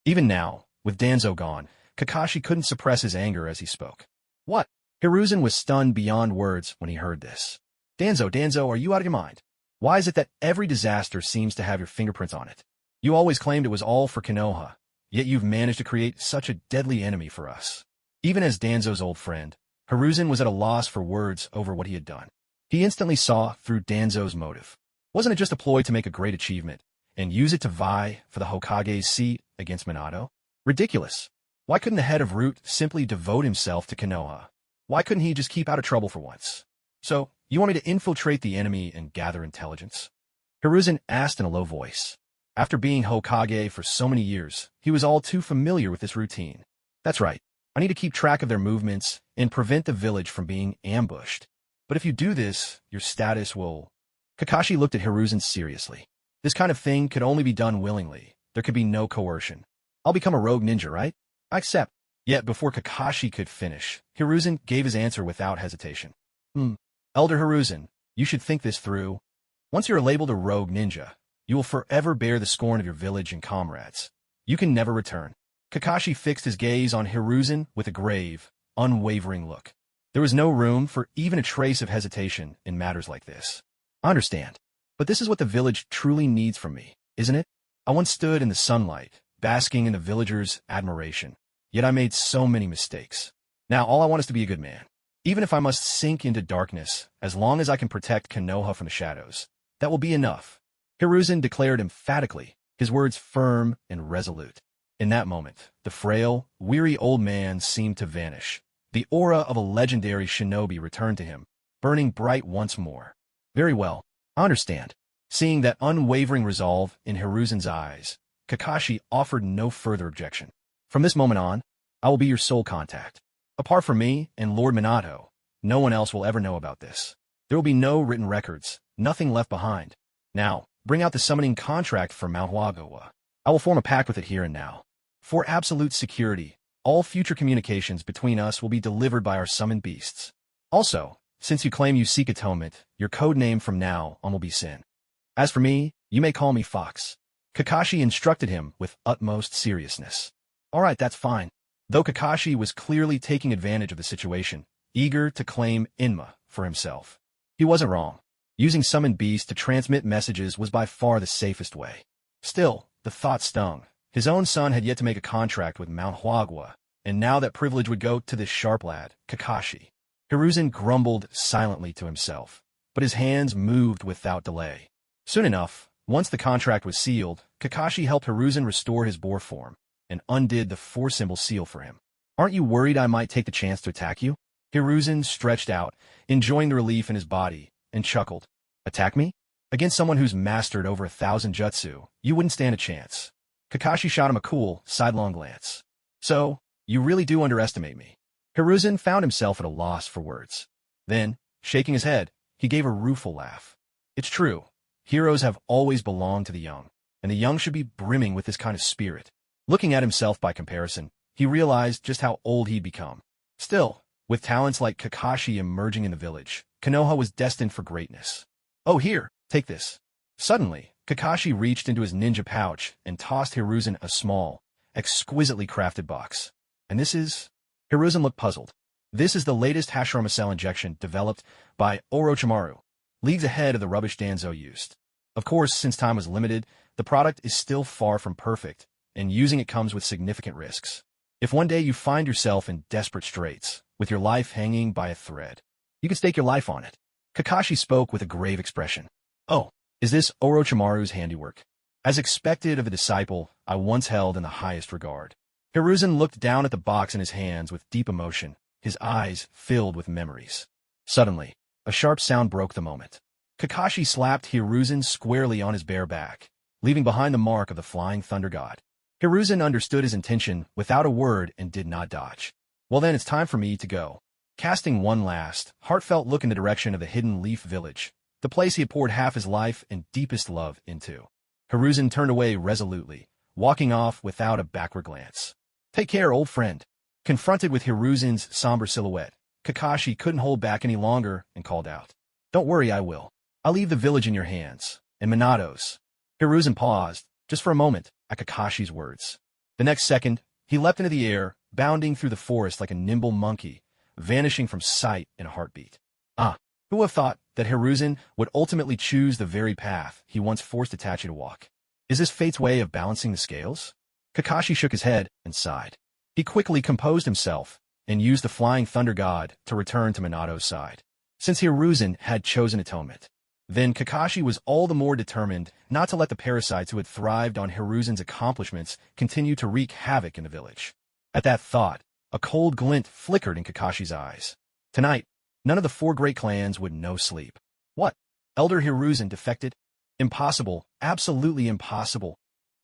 Even now, with Danzo gone, Kakashi couldn't suppress his anger as he spoke. What? Hiruzen was stunned beyond words when he heard this. Danzo, are you out of your mind? Why is it that every disaster seems to have your fingerprints on it? You always claimed it was all for Konoha, yet you've managed to create such a deadly enemy for us. Even as Danzo's old friend, Hiruzen was at a loss for words over what he had done. He instantly saw through Danzo's motive. Wasn't it just a ploy to make a great achievement and use it to vie for the Hokage's seat against Minato? Ridiculous. Why couldn't the head of Root simply devote himself to Konoha? Why couldn't he just keep out of trouble for once? So, you want me to infiltrate the enemy and gather intelligence? Hiruzen asked in a low voice. After being Hokage for so many years, he was all too familiar with this routine. That's right. I need to keep track of their movements and prevent the village from being ambushed. But if you do this, your status will... Kakashi looked at Hiruzen seriously. This kind of thing could only be done willingly. There could be no coercion. I'll become a rogue ninja, right? I accept. Yet before Kakashi could finish, Hiruzen gave his answer without hesitation. Elder Hiruzen, you should think this through. Once you're labeled a rogue ninja, you will forever bear the scorn of your village and comrades. You can never return. Kakashi fixed his gaze on Hiruzen with a grave, unwavering look. There was no room for even a trace of hesitation in matters like this. I understand. But this is what the village truly needs from me, isn't it? I once stood in the sunlight, basking in the villagers' admiration. Yet I made so many mistakes. Now all I want is to be a good man. Even if I must sink into darkness, as long as I can protect Konoha from the shadows, that will be enough. Hiruzen declared emphatically, his words firm and resolute. In that moment, the frail, weary old man seemed to vanish. The aura of a legendary shinobi returned to him, burning bright once more. Very well, I understand. Seeing that unwavering resolve in Hiruzen's eyes, Kakashi offered no further objection. From this moment on, I will be your sole contact. Apart from me and Lord Minato, no one else will ever know about this. There will be no written records, nothing left behind. Now, bring out the summoning contract for manhwareccap. I will form a pact with it here and now. For absolute security, all future communications between us will be delivered by our summoned beasts. Also, since you claim you seek atonement, your code name from now on will be Sin. As for me, you may call me Fox. Kakashi instructed him with utmost seriousness. All right, that's fine. Though Kakashi was clearly taking advantage of the situation, eager to claim Inma for himself. He wasn't wrong. Using summoned beasts to transmit messages was by far the safest way. Still, the thought stung. His own son had yet to make a contract with manhwareccap, and now that privilege would go to this sharp lad, Kakashi. Hiruzen grumbled silently to himself, but his hands moved without delay. Soon enough, once the contract was sealed, Kakashi helped Hiruzen restore his boar form and undid the four-symbol seal for him. Aren't you worried I might take the chance to attack you? Hiruzen stretched out, enjoying the relief in his body, and chuckled. Attack me? Against someone who's mastered over 1,000 jutsu, you wouldn't stand a chance. Kakashi shot him a cool, sidelong glance. So, you really do underestimate me. Hiruzen found himself at a loss for words. Then, shaking his head, he gave a rueful laugh. It's true. Heroes have always belonged to the young, and the young should be brimming with this kind of spirit. Looking at himself by comparison, he realized just how old he'd become. Still, with talents like Kakashi emerging in the village, Konoha was destined for greatness. Oh, here, take this. Suddenly, Kakashi reached into his ninja pouch and tossed Hiruzen a small, exquisitely crafted box. And this is... Hiruzen looked puzzled. This is the latest Hashirama cell injection developed by Orochimaru, leagues ahead of the rubbish Danzo used. Of course, since time was limited, the product is still far from perfect, and using it comes with significant risks. If one day you find yourself in desperate straits, with your life hanging by a thread, you can stake your life on it. Kakashi spoke with a grave expression. Oh, is this Orochimaru's handiwork? As expected of a disciple I once held in the highest regard. Hiruzen looked down at the box in his hands with deep emotion, his eyes filled with memories. Suddenly, a sharp sound broke the moment. Kakashi slapped Hiruzen squarely on his bare back, leaving behind the mark of the flying thunder god. Hiruzen understood his intention without a word and did not dodge. Well then, it's time for me to go. Casting one last, heartfelt look in the direction of the Hidden Leaf Village, the place he had poured half his life and deepest love into, Hiruzen turned away resolutely, walking off without a backward glance. Take care, old friend. Confronted with Hiruzen's somber silhouette, Kakashi couldn't hold back any longer and called out. Don't worry, I will. I'll leave the village in your hands, and Minato's. Hiruzen paused, just for a moment, at Kakashi's words. The next second, he leapt into the air, bounding through the forest like a nimble monkey, vanishing from sight in a heartbeat. Who would have thought that Hiruzen would ultimately choose the very path he once forced Itachi to walk? Is this fate's way of balancing the scales? Kakashi shook his head and sighed. He quickly composed himself and used the flying thunder god to return to Minato's side. Since Hiruzen had chosen atonement, then Kakashi was all the more determined not to let the parasites who had thrived on Hiruzen's accomplishments continue to wreak havoc in the village. At that thought, a cold glint flickered in Kakashi's eyes. Tonight, none of the four great clans would know sleep. What? Elder Hiruzen defected? Impossible, absolutely impossible.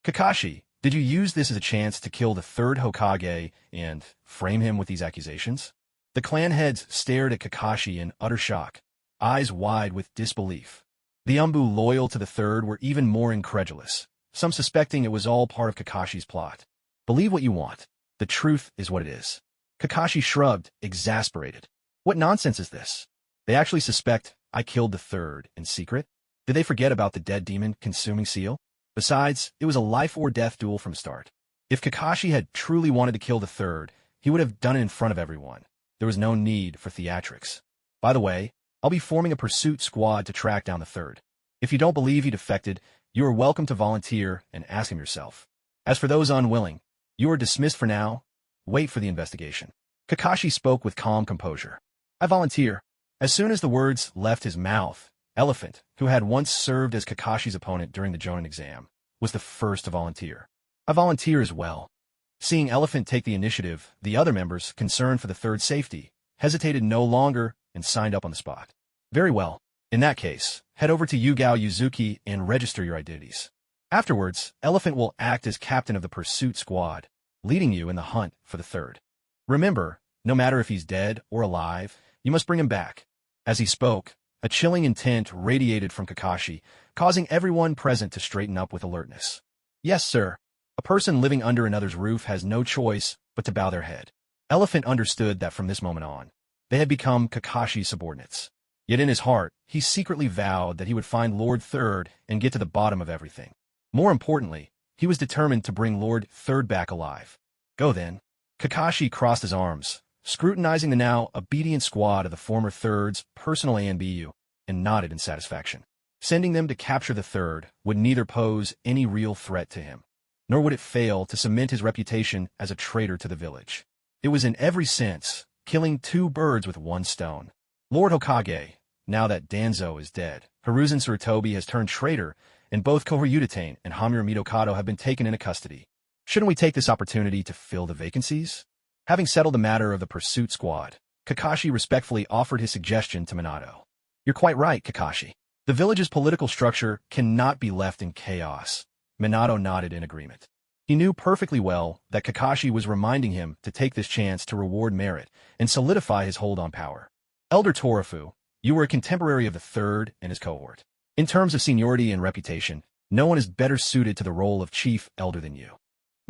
Kakashi, did you use this as a chance to kill the third Hokage and frame him with these accusations? The clan heads stared at Kakashi in utter shock, eyes wide with disbelief. The Umbu loyal to the third were even more incredulous, some suspecting it was all part of Kakashi's plot. Believe what you want. The truth is what it is. Kakashi shrugged, exasperated. What nonsense is this? They actually suspect I killed the third in secret? Did they forget about the dead demon consuming seal? Besides, it was a life-or-death duel from start. If Kakashi had truly wanted to kill the third, he would have done it in front of everyone. There was no need for theatrics. By the way, I'll be forming a pursuit squad to track down the third. If you don't believe he defected, you are welcome to volunteer and ask him yourself. As for those unwilling, you are dismissed for now. Wait for the investigation. Kakashi spoke with calm composure. I volunteer. As soon as the words left his mouth, Elephant, who had once served as Kakashi's opponent during the Jonin exam, was the first to volunteer. I volunteer as well. Seeing Elephant take the initiative, the other members, concerned for the third's safety, hesitated no longer and signed up on the spot. Very well. In that case, head over to Yugao Yuzuki and register your identities. Afterwards, Elephant will act as captain of the pursuit squad, leading you in the hunt for the third. Remember, no matter if he's dead or alive, you must bring him back. As he spoke, a chilling intent radiated from Kakashi, causing everyone present to straighten up with alertness. Yes, sir. A person living under another's roof has no choice but to bow their head. Elephant understood that from this moment on, they had become Kakashi's subordinates. Yet in his heart, he secretly vowed that he would find Lord Third and get to the bottom of everything. More importantly, he was determined to bring Lord Third back alive. Go then. Kakashi crossed his arms, scrutinizing the now obedient squad of the former Third's personal ANBU, and nodded in satisfaction. Sending them to capture the Third would neither pose any real threat to him, nor would it fail to cement his reputation as a traitor to the village. It was in every sense killing two birds with one stone. Lord Hokage, now that Danzo is dead, Hiruzen Sarutobi has turned traitor, and both Kohyudatane and Hamura Mitokado have been taken into custody. Shouldn't we take this opportunity to fill the vacancies? Having settled the matter of the pursuit squad, Kakashi respectfully offered his suggestion to Minato. You're quite right, Kakashi. The village's political structure cannot be left in chaos. Minato nodded in agreement. He knew perfectly well that Kakashi was reminding him to take this chance to reward merit and solidify his hold on power. Elder Torafu, you were a contemporary of the Third and his cohort. In terms of seniority and reputation, no one is better suited to the role of chief elder than you.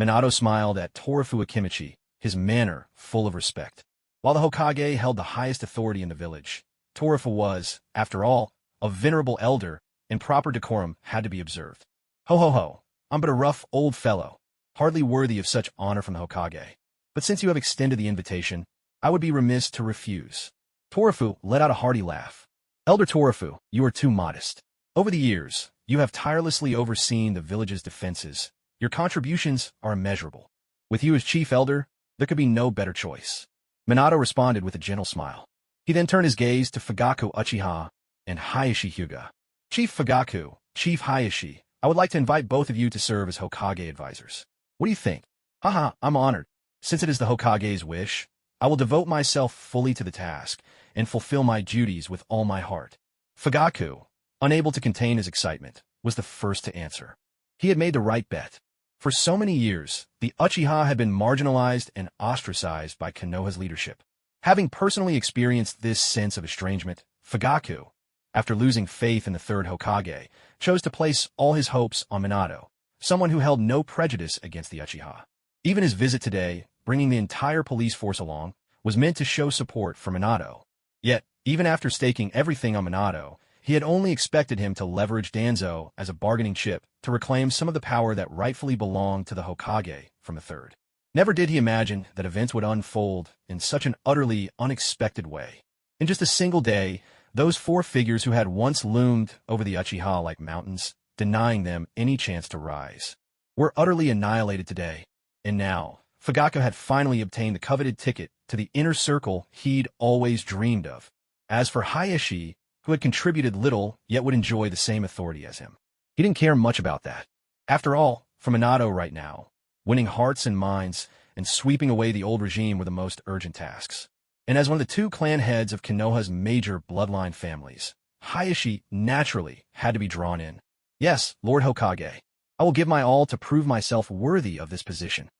Minato smiled at Torafu Akimichi, his manner full of respect. While the Hokage held the highest authority in the village, Torafu was, after all, a venerable elder, and proper decorum had to be observed. Ho ho ho, I'm but a rough old fellow, hardly worthy of such honor from the Hokage. But since you have extended the invitation, I would be remiss to refuse. Torafu let out a hearty laugh. Elder Torafu, you are too modest. Over the years, you have tirelessly overseen the village's defenses. Your contributions are immeasurable. With you as chief elder, there could be no better choice. Minato responded with a gentle smile. He then turned his gaze to Fugaku Uchiha and Hayashi Hyuga. Chief Fugaku, Chief Hayashi, I would like to invite both of you to serve as Hokage advisors. What do you think? Haha, I'm honored. Since it is the Hokage's wish, I will devote myself fully to the task and fulfill my duties with all my heart. Fugaku, unable to contain his excitement, was the first to answer. He had made the right bet. For so many years, the Uchiha had been marginalized and ostracized by Konoha's leadership. Having personally experienced this sense of estrangement, Fugaku, after losing faith in the third Hokage, chose to place all his hopes on Minato, someone who held no prejudice against the Uchiha. Even his visit today, bringing the entire police force along, was meant to show support for Minato. Yet, even after staking everything on Minato, he had only expected him to leverage Danzo as a bargaining chip to reclaim some of the power that rightfully belonged to the Hokage from a third. Never did he imagine that events would unfold in such an utterly unexpected way. In just a single day, those four figures who had once loomed over the Uchiha like mountains, denying them any chance to rise, were utterly annihilated today. And now, Fugaku had finally obtained the coveted ticket to the inner circle he'd always dreamed of. As for Hayashi, who had contributed little yet would enjoy the same authority as him, he didn't care much about that. After all, for Minato right now, winning hearts and minds and sweeping away the old regime were the most urgent tasks. And as one of the two clan heads of Konoha's major bloodline families, Hayashi naturally had to be drawn in. Yes, Lord Hokage, I will give my all to prove myself worthy of this position.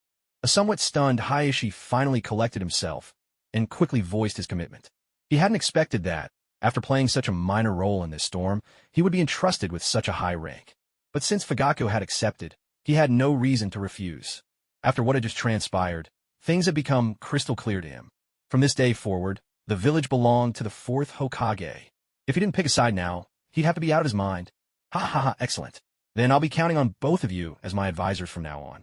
A somewhat stunned Hayashi finally collected himself and quickly voiced his commitment. He hadn't expected that, after playing such a minor role in this storm, he would be entrusted with such a high rank. But since Fugaku had accepted, he had no reason to refuse. After what had just transpired, things had become crystal clear to him. From this day forward, the village belonged to the fourth Hokage. If he didn't pick a side now, he'd have to be out of his mind. Ha ha ha, excellent. Then I'll be counting on both of you as my advisors from now on,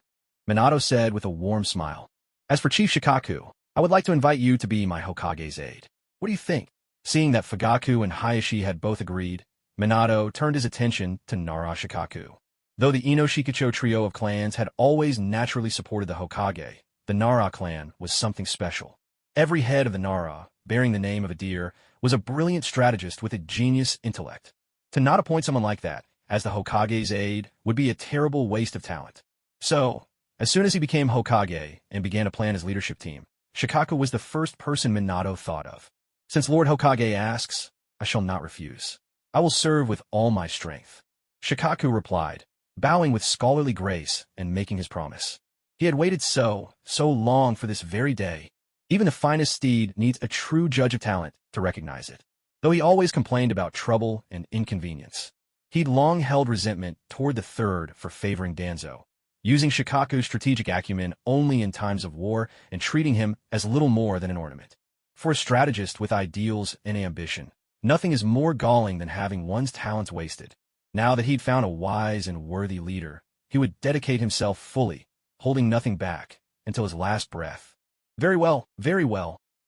Minato said with a warm smile. As for Chief Shikaku, I would like to invite you to be my Hokage's aide. What do you think? Seeing that Fugaku and Hayashi had both agreed, Minato turned his attention to Nara Shikaku. Though the Ino-Shikacho trio of clans had always naturally supported the Hokage, the Nara clan was something special. Every head of the Nara, bearing the name of a deer, was a brilliant strategist with a genius intellect. To not appoint someone like that as the Hokage's aide would be a terrible waste of talent. So, as soon as he became Hokage and began to plan his leadership team, Shikaku was the first person Minato thought of. Since Lord Hokage asks, I shall not refuse. I will serve with all my strength. Shikaku replied, bowing with scholarly grace and making his promise. He had waited so long for this very day. Even the finest steed needs a true judge of talent to recognize it. Though he always complained about trouble and inconvenience, he'd long held resentment toward the third for favoring Danzo, using Shikaku's strategic acumen only in times of war and treating him as little more than an ornament. For a strategist with ideals and ambition, nothing is more galling than having one's talents wasted. Now that he'd found a wise and worthy leader, he would dedicate himself fully, holding nothing back, until his last breath. Very well,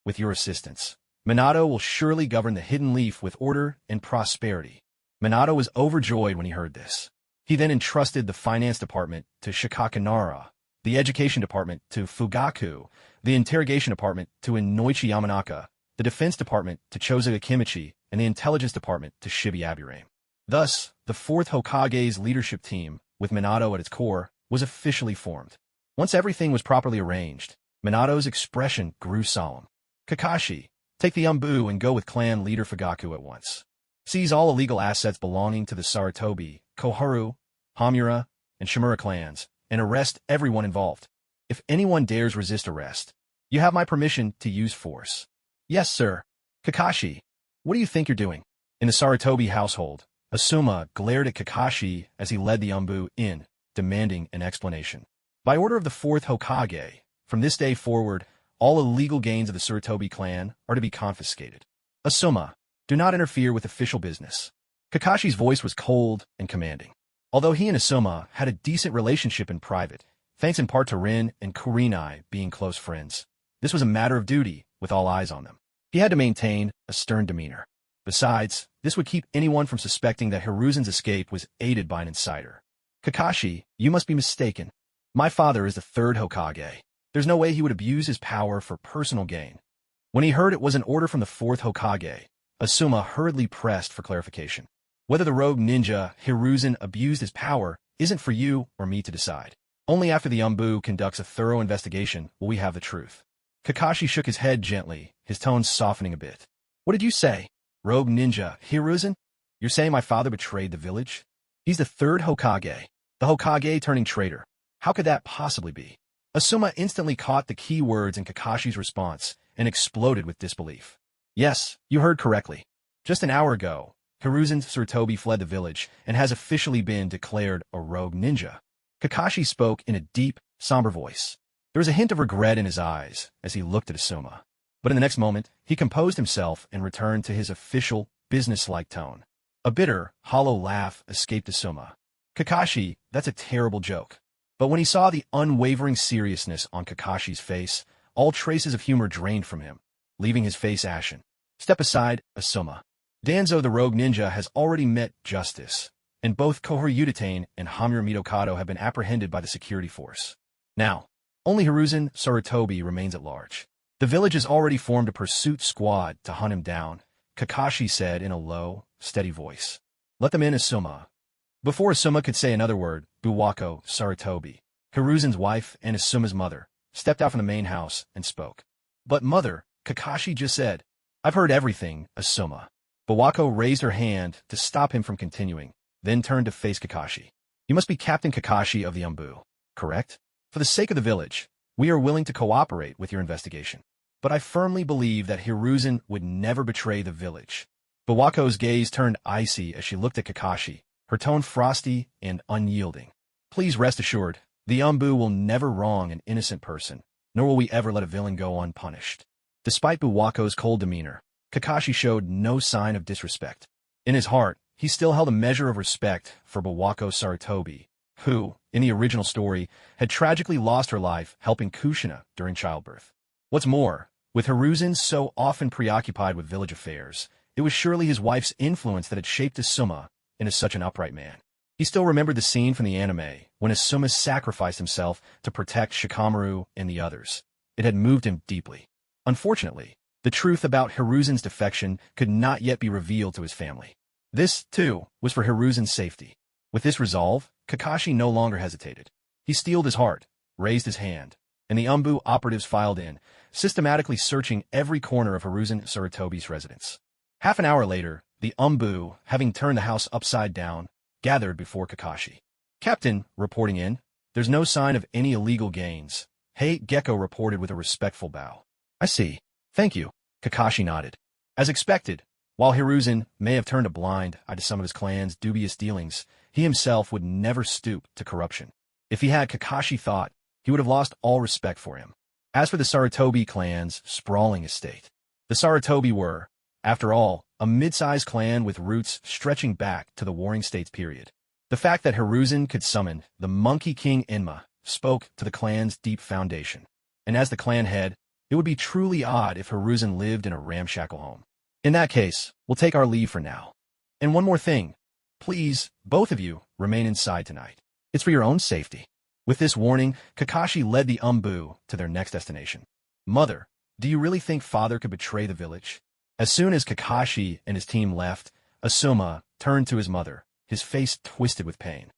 with your assistance. Minato will surely govern the Hidden Leaf with order and prosperity. Minato was overjoyed when he heard this. He then entrusted the finance department to Shikakanara, the education department to Fugaku, the interrogation department to Inoichi Yamanaka, the defense department to Choza Kimichi, and the intelligence department to Shibi Aburame. Thus, the fourth Hokage's leadership team, with Minato at its core, was officially formed. Once everything was properly arranged, Minato's expression grew solemn. Kakashi, take the Umbu and go with clan leader Fugaku at once. Seize all illegal assets belonging to the Sarutobi, Koharu, Hamura, and Shimura clans, and arrest everyone involved. If anyone dares resist arrest, you have my permission to use force. Yes, sir. Kakashi, what do you think you're doing? In the Sarutobi household, Asuma glared at Kakashi as he led the Umbu in, demanding an explanation. By order of the fourth Hokage, from this day forward, all illegal gains of the Sarutobi clan are to be confiscated. Asuma, do not interfere with official business. Kakashi's voice was cold and commanding. Although he and Asuma had a decent relationship in private, thanks in part to Rin and Kurenai being close friends, this was a matter of duty with all eyes on them. He had to maintain a stern demeanor. Besides, this would keep anyone from suspecting that Hiruzen's escape was aided by an insider. Kakashi, you must be mistaken. My father is the third Hokage. There's no way he would abuse his power for personal gain. When he heard it was an order from the fourth Hokage, Asuma hurriedly pressed for clarification. Whether the rogue ninja Hiruzen abused his power isn't for you or me to decide. Only after the conducts a thorough investigation will we have the truth. Kakashi shook his head gently, his tone softening a bit. What did you say? Rogue ninja, Hiruzen? You're saying my father betrayed the village? He's the third Hokage. The Hokage turning traitor. How could that possibly be? Asuma instantly caught the key words in Kakashi's response and exploded with disbelief. Yes, you heard correctly. Just an hour ago, Hiruzen Sarutobi fled the village and has officially been declared a rogue ninja. Kakashi spoke in a deep, somber voice. There was a hint of regret in his eyes as he looked at Asuma. But in the next moment, he composed himself and returned to his official, business-like tone. A bitter, hollow laugh escaped Asuma. Kakashi, that's a terrible joke. But when he saw the unwavering seriousness on Kakashi's face, all traces of humor drained from him, leaving his face ashen. Step aside, Asuma. Danzo the rogue ninja has already met justice, and both Koharu Yutane and Hamura Mitokado have been apprehended by the security force. Now, only Hiruzen Sarutobi remains at large. The village has already formed a pursuit squad to hunt him down, Kakashi said in a low, steady voice. Let them in, Asuma. Before Asuma could say another word, Buwako Sarutobi, Hiruzen's wife and Asuma's mother, stepped out from the main house and spoke. But mother, Kakashi just said. I've heard everything, Asuma. Buwako raised her hand to stop him from continuing, then turned to face Kakashi. You must be Captain Kakashi of the correct? For the sake of the village, we are willing to cooperate with your investigation. But I firmly believe that Hiruzen would never betray the village. Buwako's gaze turned icy as she looked at Kakashi, her tone frosty and unyielding. Please rest assured, the will never wrong an innocent person, nor will we ever let a villain go unpunished. Despite Buwako's cold demeanor, Kakashi showed no sign of disrespect. In his heart, he still held a measure of respect for Buwako Sarutobi, who, in the original story, had tragically lost her life helping Kushina during childbirth. What's more, with Hiruzen so often preoccupied with village affairs, it was surely his wife's influence that had shaped Asuma into such an upright man. He still remembered the scene from the anime when Asuma sacrificed himself to protect Shikamaru and the others. It had moved him deeply. Unfortunately, the truth about Hiruzen's defection could not yet be revealed to his family. This, too, was for Hiruzen's safety. With this resolve, Kakashi no longer hesitated. He steeled his heart, raised his hand, and the operatives filed in, systematically searching every corner of Hiruzen Sarutobi's residence. Half an hour later, the having turned the house upside down, gathered before Kakashi. Captain, reporting in, there's no sign of any illegal gains. Hey, Gecko reported with a respectful bow. I see. Thank you, Kakashi nodded. As expected, while Hiruzen may have turned a blind eye to some of his clan's dubious dealings, he himself would never stoop to corruption. If he had Kakashi thought, he would have lost all respect for him. As for the Sarutobi clan's sprawling estate, the Sarutobi were, after all, a mid-sized clan with roots stretching back to the Warring States period. The fact that Hiruzen could summon the Monkey King Enma spoke to the clan's deep foundation. And as the clan head, it would be truly odd if Hiruzen lived in a ramshackle home. In that case, we'll take our leave for now. And one more thing. Please, both of you, remain inside tonight. It's for your own safety. With this warning, Kakashi led the to their next destination. Mother, do you really think father could betray the village? As soon as Kakashi and his team left, Asuma turned to his mother, his face twisted with pain.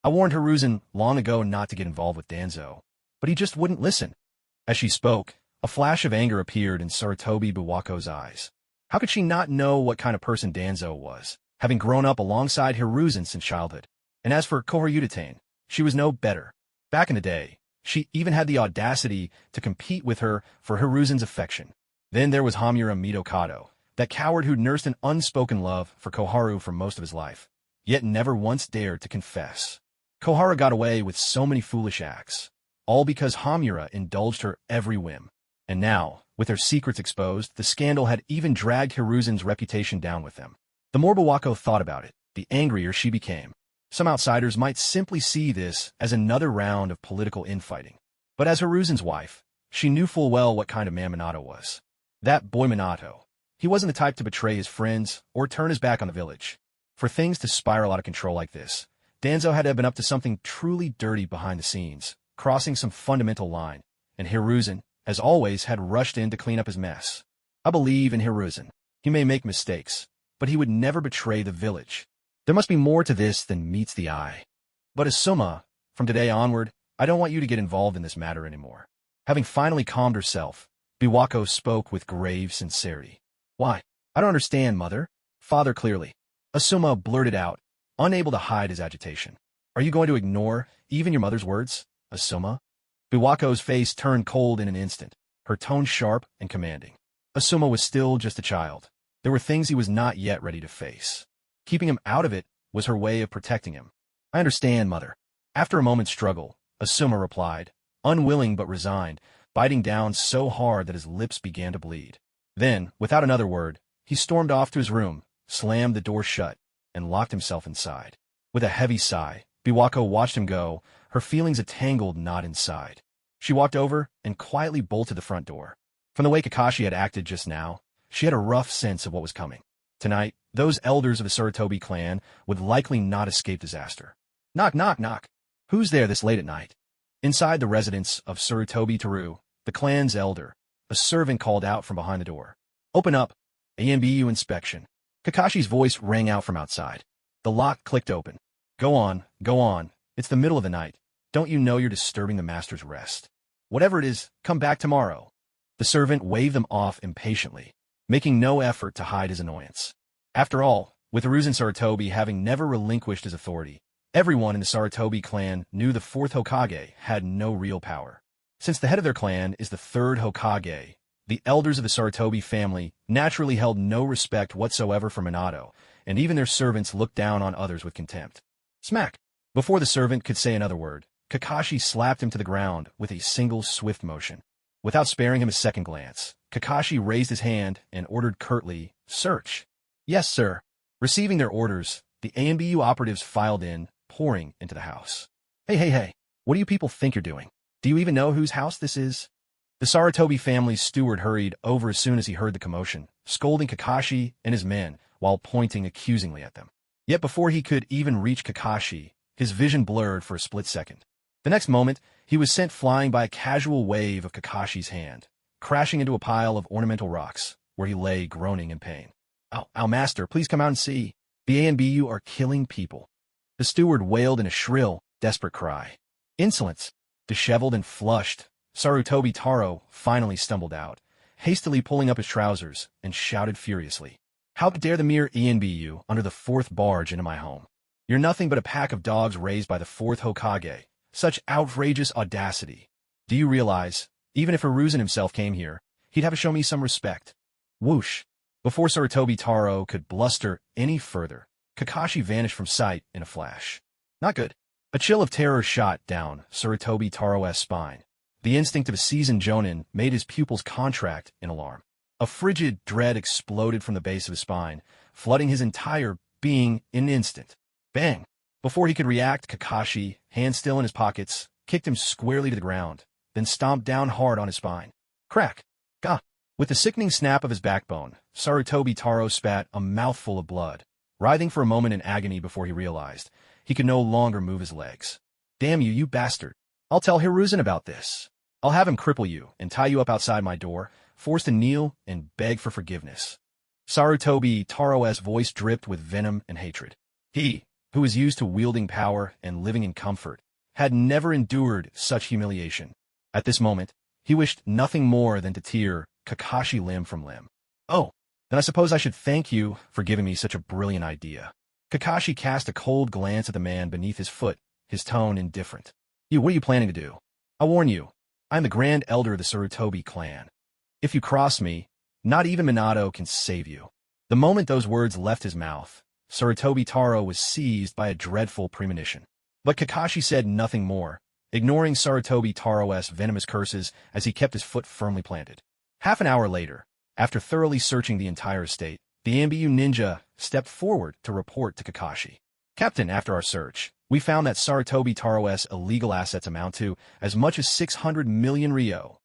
I warned Hiruzen long ago not to get involved with Danzo, but he just wouldn't listen. As she spoke, a flash of anger appeared in Sarutobi Buwako's eyes. How could she not know what kind of person Danzo was, having grown up alongside Hiruzen since childhood? And as for Koharu Yutane, she was no better. Back in the day, she even had the audacity to compete with her for Hiruzen's affection. Then there was Hamura Mitokado, that coward who'd nursed an unspoken love for Koharu for most of his life, yet never once dared to confess. Koharu got away with so many foolish acts, all because Hamura indulged her every whim. And now, with her secrets exposed, the scandal had even dragged Hiruzen's reputation down with them. The more Buwako thought about it, the angrier she became. Some outsiders might simply see this as another round of political infighting. But as Hiruzen's wife, she knew full well what kind of man Minato was. That boy Minato. He wasn't the type to betray his friends or turn his back on the village. For things to spiral out of control like this, Danzo had to have been up to something truly dirty behind the scenes, crossing some fundamental line, and Hiruzen, as always, had rushed in to clean up his mess. I believe in Hiruzen. He may make mistakes, but he would never betray the village. There must be more to this than meets the eye. But Asuma, From today onward, I don't want you to get involved in this matter anymore. Having finally calmed herself, Biwako spoke with grave sincerity. Why? I don't understand, mother. Father clearly. Asuma blurted out, unable to hide his agitation. Are you going to ignore even your mother's words, Asuma? Biwako's face turned cold in an instant, her tone sharp and commanding. Asuma was still just a child. There were things he was not yet ready to face. Keeping him out of it was her way of protecting him. I understand, mother. After a moment's struggle, Asuma replied, unwilling but resigned, biting down so hard that his lips began to bleed. Then, without another word, he stormed off to his room, slammed the door shut, and locked himself inside. With a heavy sigh, Biwako watched him go, her feelings a tangled knot inside. She walked over and quietly bolted the front door. From the way Kakashi had acted just now, she had a rough sense of what was coming. Tonight, those elders of the Sarutobi clan would likely not escape disaster. Knock, knock, knock. Who's there this late at night? Inside the residence of Sarutobi Teru, the clan's elder, a servant called out from behind the door. Open up. AMBU inspection. Kakashi's voice rang out from outside. The lock clicked open. Go on, go on. It's the middle of the night. Don't you know you're disturbing the master's rest? Whatever it is, come back tomorrow. The servant waved them off impatiently, making no effort to hide his annoyance. After all, with Hiruzen Sarutobi having never relinquished his authority, everyone in the Sarutobi clan knew the fourth Hokage had no real power. Since the head of their clan is the third Hokage, the elders of the Sarutobi family naturally held no respect whatsoever for Minato, and even their servants looked down on others with contempt. Smack! Before the servant could say another word, Kakashi slapped him to the ground with a single swift motion. Without sparing him a second glance, Kakashi raised his hand and ordered curtly, "Search." Yes, sir. Receiving their orders, the AMBU operatives filed in, pouring into the house. Hey, what do you people think you're doing? Do you even know whose house this is? The Sarutobi family's steward hurried over as soon as he heard the commotion, scolding Kakashi and his men while pointing accusingly at them. Yet before he could even reach Kakashi, his vision blurred for a split second. The next moment, he was sent flying by a casual wave of Kakashi's hand, crashing into a pile of ornamental rocks, where he lay groaning in pain. Ow, master, please come out and see. The ANBU are killing people. The steward wailed in a shrill, desperate cry. Insolence! Disheveled and flushed, Sarutobi Taro finally stumbled out, hastily pulling up his trousers, and shouted furiously. How dare the mere ENBU under the fourth barge into my home? You're nothing but a pack of dogs raised by the fourth Hokage. Such outrageous audacity. Do you realize, even if Hiruzen himself came here, he'd have to show me some respect? Whoosh! Before Sarutobi Taro could bluster any further, Kakashi vanished from sight in a flash. Not good. A chill of terror shot down Sarutobi Taro's spine. The instinct of a seasoned jonin made his pupils contract in alarm. A frigid dread exploded from the base of his spine, flooding his entire being in an instant. Bang! Before he could react, Kakashi, hands still in his pockets, kicked him squarely to the ground, then stomped down hard on his spine. Crack! Gah! With the sickening snap of his backbone, Sarutobi Taro spat a mouthful of blood, writhing for a moment in agony before he realized he could no longer move his legs. Damn you, you bastard! I'll tell Hiruzen about this. I'll have him cripple you and tie you up outside my door, forced to kneel and beg for forgiveness. Sarutobi Taro's voice dripped with venom and hatred. He, who was used to wielding power and living in comfort, had never endured such humiliation. At this moment, he wished nothing more than to tear Kakashi limb from limb. Oh, then I suppose I should thank you for giving me such a brilliant idea. Kakashi cast a cold glance at the man beneath his foot, his tone indifferent. What are you planning to do? I warn you, I am the Grand Elder of the Sarutobi clan. If you cross me, not even Minato can save you. The moment those words left his mouth, Sarutobi Taro was seized by a dreadful premonition. But Kakashi said nothing more, ignoring Sarutobi Taro's venomous curses as he kept his foot firmly planted. Half an hour later, after thoroughly searching the entire estate, the AMBU ninja stepped forward to report to Kakashi. Captain, after our search, we found that Sarutobi Taro's illegal assets amount to as much as 600 million ryo.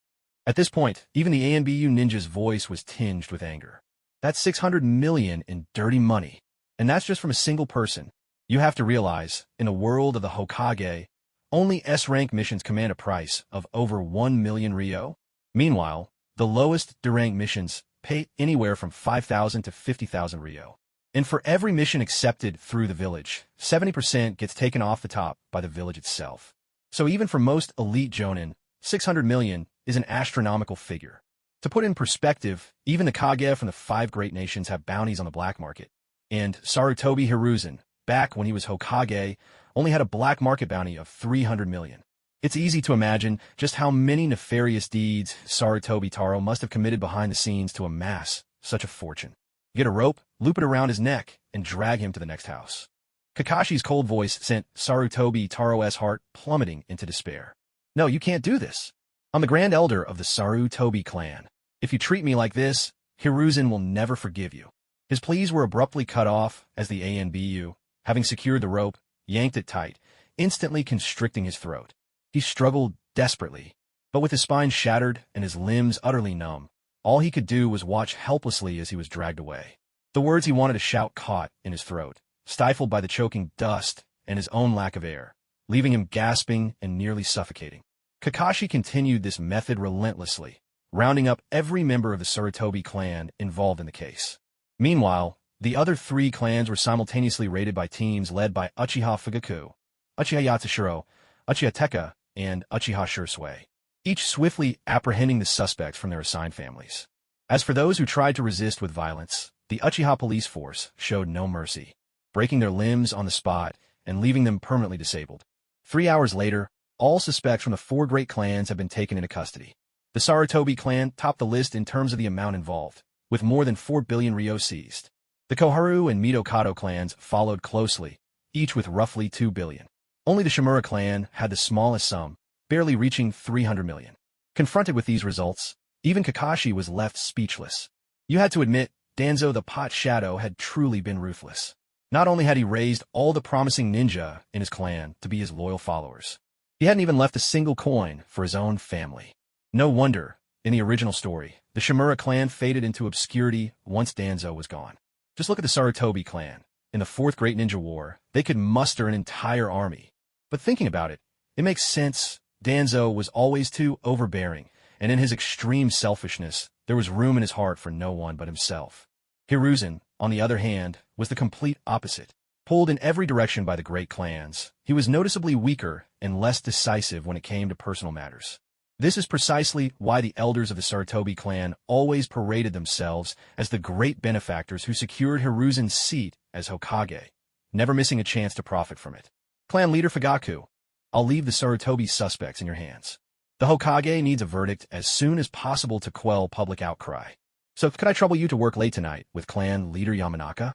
At this point, even the ANBU ninja's voice was tinged with anger. That's 600 million in dirty money. And that's just from a single person. You have to realize, in a world of the Hokage, only S-rank missions command a price of over 1 million ryo. Meanwhile, the lowest D-rank missions pay anywhere from 5,000 to 50,000 ryo. And for every mission accepted through the village, 70% gets taken off the top by the village itself. So even for most elite jonin, 600 million is an astronomical figure. To put in perspective, even the Kage from the 5 great nations have bounties on the black market. And Sarutobi Hiruzen, back when he was Hokage, only had a black market bounty of 300 million. It's easy to imagine just how many nefarious deeds Sarutobi Taro must have committed behind the scenes to amass such a fortune. Get a rope, loop it around his neck, and drag him to the next house. Kakashi's cold voice sent Sarutobi Taro's heart plummeting into despair. No, you can't do this. I'm the grand elder of the Sarutobi clan. If you treat me like this, Hiruzen will never forgive you. His pleas were abruptly cut off as the ANBU, having secured the rope, yanked it tight, instantly constricting his throat. He struggled desperately, but with his spine shattered and his limbs utterly numb, all he could do was watch helplessly as he was dragged away. The words he wanted to shout caught in his throat, stifled by the choking dust and his own lack of air, leaving him gasping and nearly suffocating. Kakashi continued this method relentlessly, rounding up every member of the Sarutobi clan involved in the case. Meanwhile, the other 3 clans were simultaneously raided by teams led by Uchiha Fugaku, Uchiha Yatsushiro, Uchiha Teka, and Uchiha Shursui, each swiftly apprehending the suspects from their assigned families. As for those who tried to resist with violence, the Uchiha police force showed no mercy, breaking their limbs on the spot and leaving them permanently disabled. 3 hours later, all suspects from the 4 great clans have been taken into custody. The Sarutobi clan topped the list in terms of the amount involved, with more than 4 billion ryo seized. The Koharu and Midokado clans followed closely, each with roughly 2 billion. Only the Shimura clan had the smallest sum, barely reaching 300 million. Confronted with these results, even Kakashi was left speechless. You had to admit, Danzo the Pot Shadow had truly been ruthless. Not only had he raised all the promising ninja in his clan to be his loyal followers, he hadn't even left a single coin for his own family. No wonder, in the original story, the Shimura clan faded into obscurity once Danzo was gone. Just look at the Sarutobi clan. In the 4th Great Ninja War, they could muster an entire army. But thinking about it, it makes sense. Danzo was always too overbearing, and in his extreme selfishness, there was room in his heart for no one but himself. Hiruzen, on the other hand, was the complete opposite. Pulled in every direction by the great clans, he was noticeably weaker and less decisive when it came to personal matters. This is precisely why the elders of the Sarutobi clan always paraded themselves as the great benefactors who secured Hiruzen's seat as Hokage, never missing a chance to profit from it. Clan leader Fugaku, I'll leave the Sarutobi suspects in your hands. The Hokage needs a verdict as soon as possible to quell public outcry. So could I trouble you to work late tonight with clan leader Yamanaka?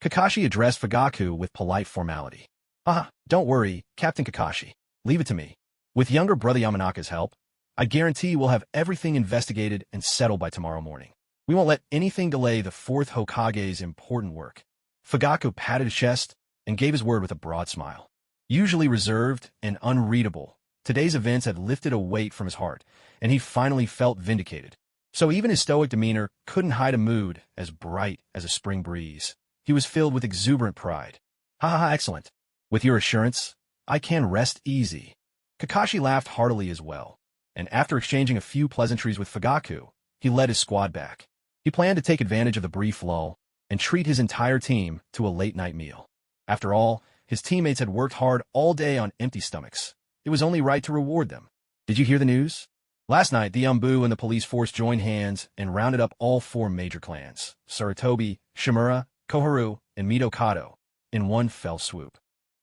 Kakashi addressed Fugaku with polite formality. Don't worry, Captain Kakashi. Leave it to me. With younger brother Yamanaka's help, I guarantee we'll have everything investigated and settled by tomorrow morning. We won't let anything delay the 4th Hokage's important work. Fugaku patted his chest and gave his word with a broad smile. Usually reserved and unreadable, today's events had lifted a weight from his heart, and he finally felt vindicated. So even his stoic demeanor couldn't hide a mood as bright as a spring breeze. He was filled with exuberant pride. Excellent. With your assurance, I can rest easy. Kakashi laughed heartily as well, and after exchanging a few pleasantries with Fugaku, he led his squad back. He planned to take advantage of the brief lull and treat his entire team to a late-night meal. After all, his teammates had worked hard all day on empty stomachs. It was only right to reward them. Did you hear the news? Last night, the Yambu and the police force joined hands and rounded up all 4 major clans, Sarutobi, Shimura, Koharu, and Midokado, in one fell swoop.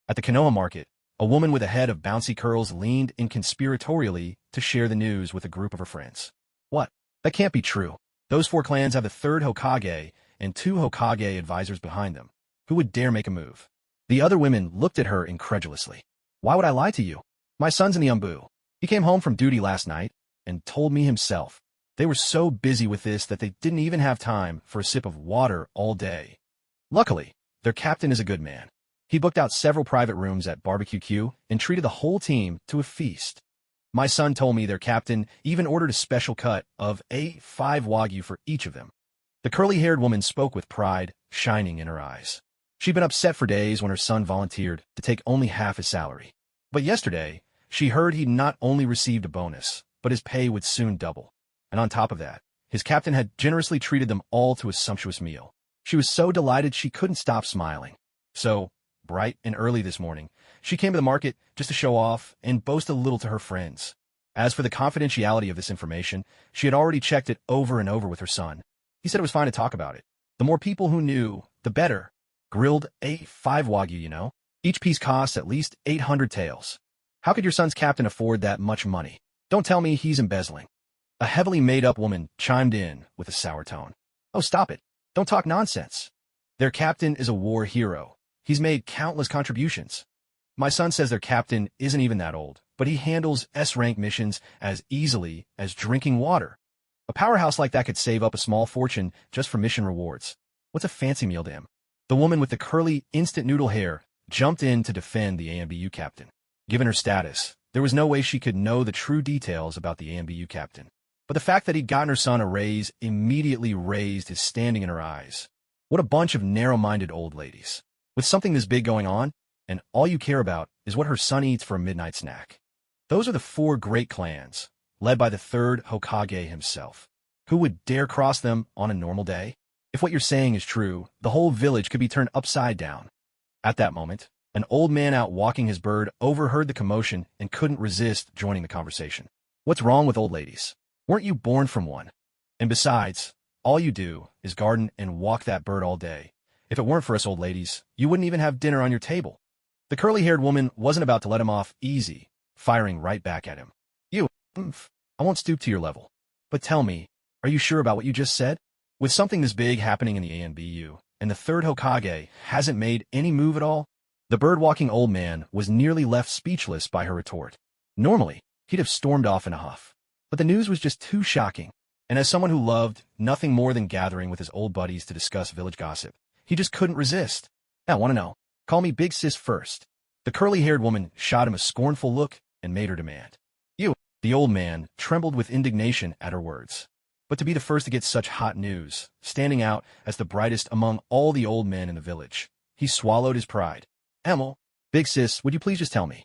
At the Konoha market, a woman with a head of bouncy curls leaned inconspiratorially to share the news with a group of her friends. What? That can't be true. Those 4 clans have the 3rd Hokage and 2 Hokage advisors behind them. Who would dare make a move? The other women looked at her incredulously. Why would I lie to you? My son's in the Yambu. He came home from duty last night and told me himself. They were so busy with this that they didn't even have time for a sip of water all day. Luckily, their captain is a good man. He booked out several private rooms at Barbecue Q and treated the whole team to a feast. My son told me their captain even ordered a special cut of A5 Wagyu for each of them. The curly-haired woman spoke with pride shining in her eyes. She'd been upset for days when her son volunteered to take only half his salary. But yesterday, she heard he'd not only received a bonus, but his pay would soon double. And on top of that, his captain had generously treated them all to a sumptuous meal. She was so delighted she couldn't stop smiling. So, bright and early this morning, She came to the market just to show off and boast a little to her friends. As for the confidentiality of this information, she had already checked it over and over with her son. He said it was fine to talk about it. The more people who knew, the better. Grilled A5 Wagyu, you know. Each piece costs at least 800 taels. How could your son's captain afford that much money? Don't tell me he's embezzling. A heavily made-up woman chimed in with a sour tone. Oh, stop it. Don't talk nonsense. Their captain is a war hero. He's made countless contributions. My son says their captain isn't even that old, but he handles S-rank missions as easily as drinking water. A powerhouse like that could save up a small fortune just for mission rewards. What's a fancy meal to him? The woman with the curly, instant noodle hair jumped in to defend the AMBU captain. Given her status, there was no way she could know the true details about the AMBU captain. But the fact that he'd gotten her son a raise immediately raised his standing in her eyes. What a bunch of narrow-minded old ladies. With something this big going on, and all you care about is what her son eats for a midnight snack. Those are the 4 great clans, led by the 3rd Hokage himself. Who would dare cross them on a normal day? If what you're saying is true, the whole village could be turned upside down. At that moment, an old man out walking his bird overheard the commotion and couldn't resist joining the conversation. What's wrong with old ladies? Weren't you born from one? And besides, all you do is garden and walk that bird all day. If it weren't for us old ladies, you wouldn't even have dinner on your table. The curly-haired woman wasn't about to let him off easy, firing right back at him. You, I won't stoop to your level. But tell me, are you sure about what you just said? With something this big happening in the ANBU, and the 3rd Hokage hasn't made any move at all, the bird-walking old man was nearly left speechless by her retort. Normally, he'd have stormed off in a huff. But the news was just too shocking, and as someone who loved nothing more than gathering with his old buddies to discuss village gossip, he just couldn't resist. Now, want to know? Call me Big Sis first. The curly-haired woman shot him a scornful look and made her demand. You. The old man trembled with indignation at her words. But to be the first to get such hot news, standing out as the brightest among all the old men in the village, he swallowed his pride. Emil, Big Sis, would you please just tell me?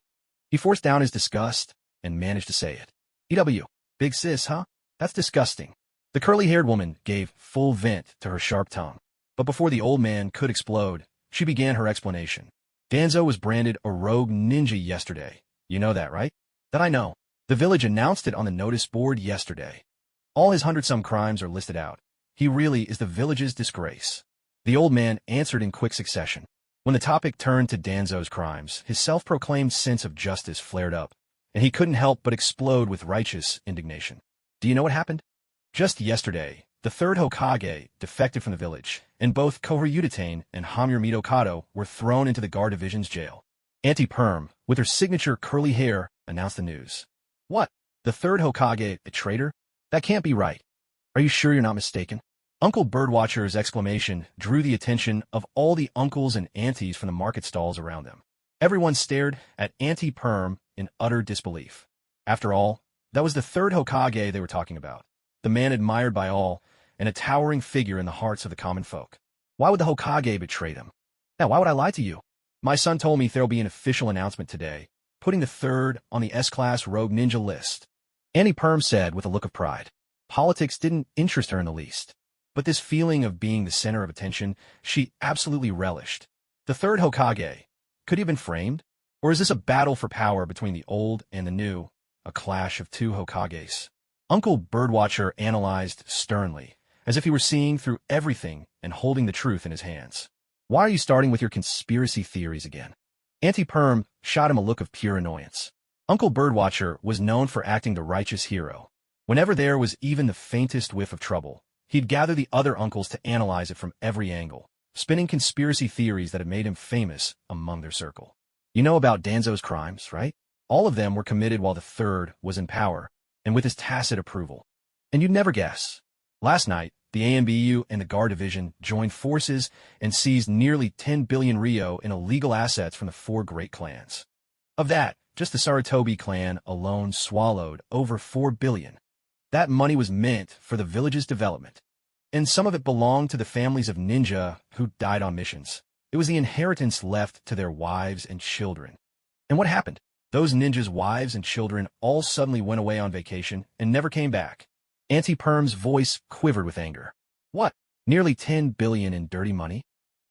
He forced down his disgust and managed to say it. EW, Big Sis, huh? That's disgusting. The curly-haired woman gave full vent to her sharp tongue. But before the old man could explode, she began her explanation. Danzo was branded a rogue ninja yesterday. You know that, right? That I know. The village announced it on the notice board yesterday. All his 100-some crimes are listed out. He really is the village's disgrace. The old man answered in quick succession. When the topic turned to Danzo's crimes, his self-proclaimed sense of justice flared up, and he couldn't help but explode with righteous indignation. Do you know what happened? Just yesterday, the 3rd Hokage defected from the village, and both Kohyudatane and Hamur Midokado were thrown into the Guard Division's jail. Auntie Perm, with her signature curly hair, announced the news. What? The 3rd Hokage, a traitor? That can't be right. Are you sure you're not mistaken? Uncle Birdwatcher's exclamation drew the attention of all the uncles and aunties from the market stalls around them. Everyone stared at Auntie Perm in utter disbelief. After all, that was the 3rd Hokage they were talking about, the man admired by all, and a towering figure in the hearts of the common folk. Why would the Hokage betray them? Now, why would I lie to you? My son told me there'll be an official announcement today, putting the 3rd on the S-Class Rogue Ninja list. Auntie Perm said with a look of pride. Politics didn't interest her in the least, but this feeling of being the center of attention she absolutely relished. The 3rd Hokage, could he have been framed? Or is this a battle for power between the old and the new, a clash of 2 Hokages? Uncle Birdwatcher analyzed sternly, as if he were seeing through everything and holding the truth in his hands. Why are you starting with your conspiracy theories again? Auntie Perm shot him a look of pure annoyance. Uncle Birdwatcher was known for acting the righteous hero. Whenever there was even the faintest whiff of trouble, he'd gather the other uncles to analyze it from every angle, spinning conspiracy theories that had made him famous among their circle. You know about Danzo's crimes, right? All of them were committed while the 3rd was in power, and with his tacit approval. And you'd never guess. Last night, the AMBU and the Guard Division joined forces and seized nearly 10 billion Rio in illegal assets from the 4 great clans. Of that, just the Sarutobi clan alone swallowed over 4 billion. That money was meant for the village's development, and some of it belonged to the families of ninja who died on missions. It was the inheritance left to their wives and children. And what happened? Those ninjas' wives and children all suddenly went away on vacation and never came back. Auntie Perm's voice quivered with anger. What? Nearly 10 billion in dirty money?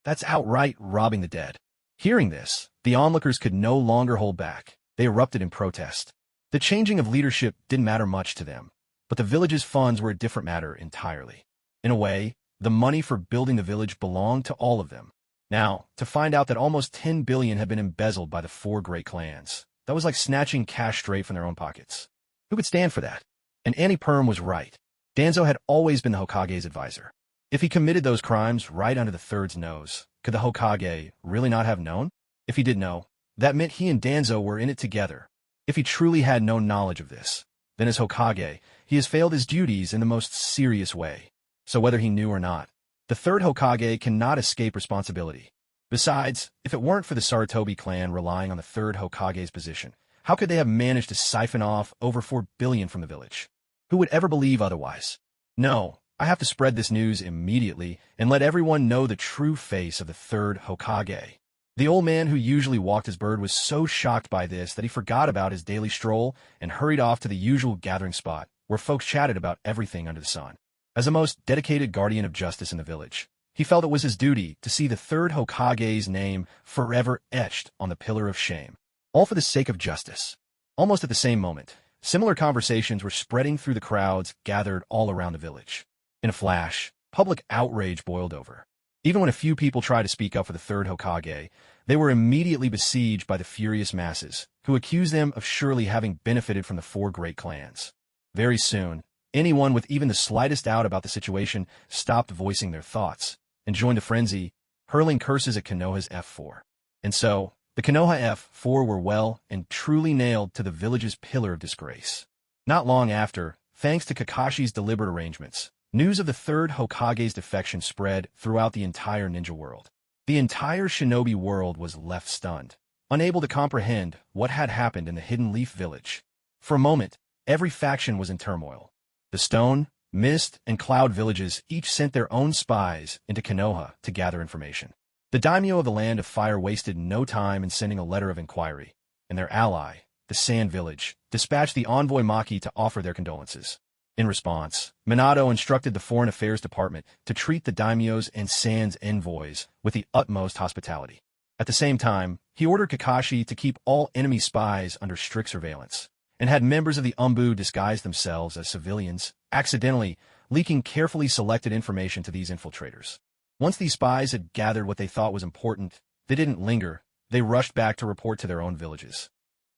That's outright robbing the dead. Hearing this, the onlookers could no longer hold back. They erupted in protest. The changing of leadership didn't matter much to them, but the village's funds were a different matter entirely. In a way, the money for building the village belonged to all of them. Now, to find out that almost 10 billion had been embezzled by the four great clans, that was like snatching cash straight from their own pockets. Who could stand for that? And Annie Perm was right. Danzo had always been the Hokage's advisor. If he committed those crimes right under the third's nose, could the Hokage really not have known? If he did know, that meant he and Danzo were in it together. If he truly had no knowledge of this, then as Hokage, he has failed his duties in the most serious way. So whether he knew or not, the third Hokage cannot escape responsibility. Besides, if it weren't for the Sarutobi clan relying on the third Hokage's position, how could they have managed to siphon off over 4 billion from the village? Who would ever believe otherwise? No, I have to spread this news immediately and let everyone know the true face of the third Hokage. The old man who usually walked his bird was so shocked by this that he forgot about his daily stroll and hurried off to the usual gathering spot, where folks chatted about everything under the sun. As the most dedicated guardian of justice in the village, he felt it was his duty to see the third Hokage's name forever etched on the pillar of shame, all for the sake of justice. Almost at the same moment, similar conversations were spreading through the crowds gathered all around the village. In a flash, public outrage boiled over. Even when a few people tried to speak up for the third Hokage, they were immediately besieged by the furious masses, who accused them of surely having benefited from the four great clans. Very soon, anyone with even the slightest doubt about the situation stopped voicing their thoughts and joined the frenzy, hurling curses at Konoha's F4. And so, the Konoha F4 were well and truly nailed to the village's pillar of disgrace. Not long after, thanks to Kakashi's deliberate arrangements, news of the third Hokage's defection spread throughout the entire ninja world. The entire shinobi world was left stunned, unable to comprehend what had happened in the Hidden Leaf village. For a moment, every faction was in turmoil. The Stone, Mist, and Cloud villages each sent their own spies into Konoha to gather information. The daimyo of the Land of Fire wasted no time in sending a letter of inquiry, and their ally, the Sand Village, dispatched the envoy Maki to offer their condolences. In response, Minato instructed the Foreign Affairs Department to treat the daimyos and Sand's envoys with the utmost hospitality. At the same time, he ordered Kakashi to keep all enemy spies under strict surveillance, and had members of the Umbu disguise themselves as civilians, accidentally leaking carefully selected information to these infiltrators. Once these spies had gathered what they thought was important, they didn't linger. They rushed back to report to their own villages.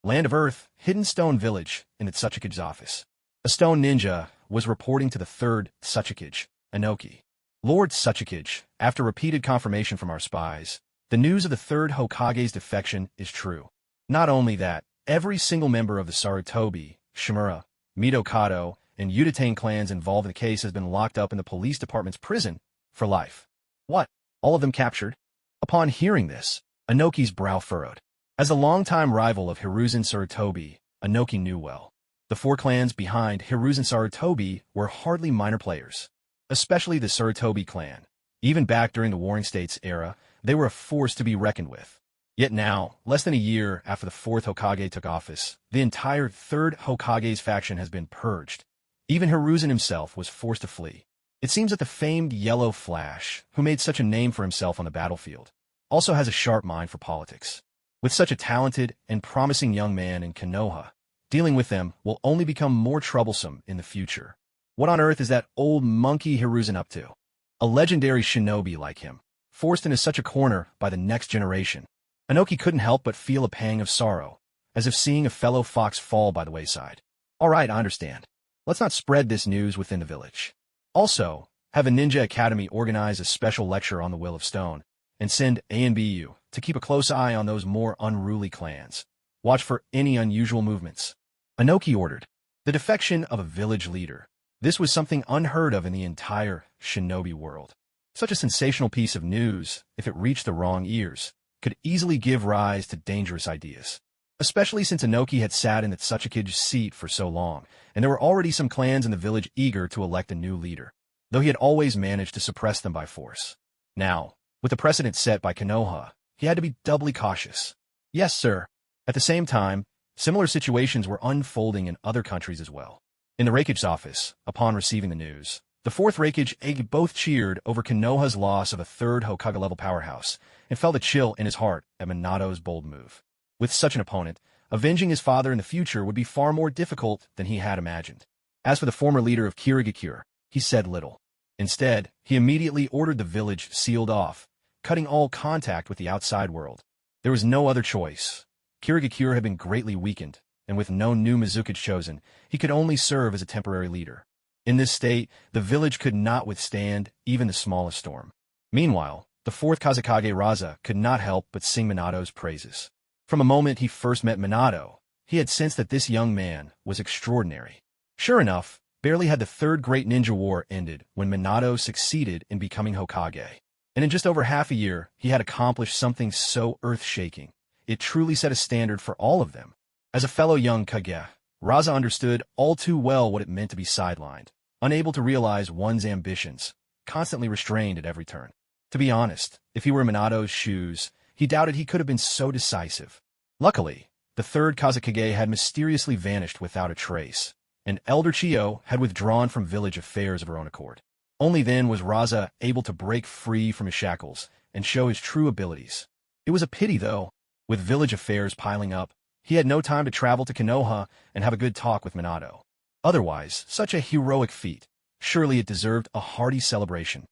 Land of Earth, Hidden Stone Village, in the Tsuchikage office. A stone ninja was reporting to the third Tsuchikage, Inoki. Lord Tsuchikage, after repeated confirmation from our spies, the news of the third Hokage's defection is true. Not only that, every single member of the Sarutobi, Shimura, Midokado, and Udatain clans involved in the case has been locked up in the police department's prison for life. What? All of them captured? Upon hearing this, Inoki's brow furrowed. As a longtime rival of Hiruzen Sarutobi, Inoki knew well. The four clans behind Hiruzen Sarutobi were hardly minor players, especially the Sarutobi clan. Even back during the Warring States era, they were a force to be reckoned with. Yet now, less than a year after the fourth Hokage took office, the entire third Hokage's faction has been purged. Even Hiruzen himself was forced to flee. It seems that the famed Yellow Flash, who made such a name for himself on the battlefield, also has a sharp mind for politics. With such a talented and promising young man in Konoha, dealing with them will only become more troublesome in the future. What on earth is that old monkey Hiruzen up to? A legendary shinobi like him, forced into such a corner by the next generation. Inoki couldn't help but feel a pang of sorrow, as if seeing a fellow fox fall by the wayside. All right, I understand. Let's not spread this news within the village. Also, have a ninja academy organize a special lecture on the Will of Stone, and send ANBU to keep a close eye on those more unruly clans. Watch for any unusual movements. Inoki ordered. The defection of a village leader. This was something unheard of in the entire shinobi world. Such a sensational piece of news, if it reached the wrong ears, could easily give rise to dangerous ideas. Especially since Inoki had sat in the Tsuchikage's seat for so long, and there were already some clans in the village eager to elect a new leader, though he had always managed to suppress them by force. Now, with the precedent set by Konoha, he had to be doubly cautious. Yes, sir. At the same time, similar situations were unfolding in other countries as well. In the Raikage's office, upon receiving the news, The fourth Reikage both cheered over Konoha's loss of a third Hokage-level powerhouse and felt a chill in his heart at Minato's bold move. With such an opponent, avenging his father in the future would be far more difficult than he had imagined. As for the former leader of Kirigakure, he said little. Instead, he immediately ordered the village sealed off, cutting all contact with the outside world. There was no other choice. Kirigakure had been greatly weakened, and with no new Mizukage chosen, he could only serve as a temporary leader. In this state, the village could not withstand even the smallest storm. Meanwhile, the fourth Kazekage Raza could not help but sing Minato's praises. From the moment he first met Minato, he had sensed that this young man was extraordinary. Sure enough, barely had the third Great Ninja War ended when Minato succeeded in becoming Hokage. And in just over half a year, he had accomplished something so earth-shaking. It truly set a standard for all of them. As a fellow young Kage, Raza understood all too well what it meant to be sidelined, unable to realize one's ambitions, constantly restrained at every turn. To be honest, if he were in Minato's shoes, he doubted he could have been so decisive. Luckily, the third Kazekage had mysteriously vanished without a trace, and Elder Chiyo had withdrawn from village affairs of her own accord. Only then was Raza able to break free from his shackles and show his true abilities. It was a pity, though. With village affairs piling up, he had no time to travel to Konoha and have a good talk with Minato. Otherwise, such a heroic feat. Surely it deserved a hearty celebration.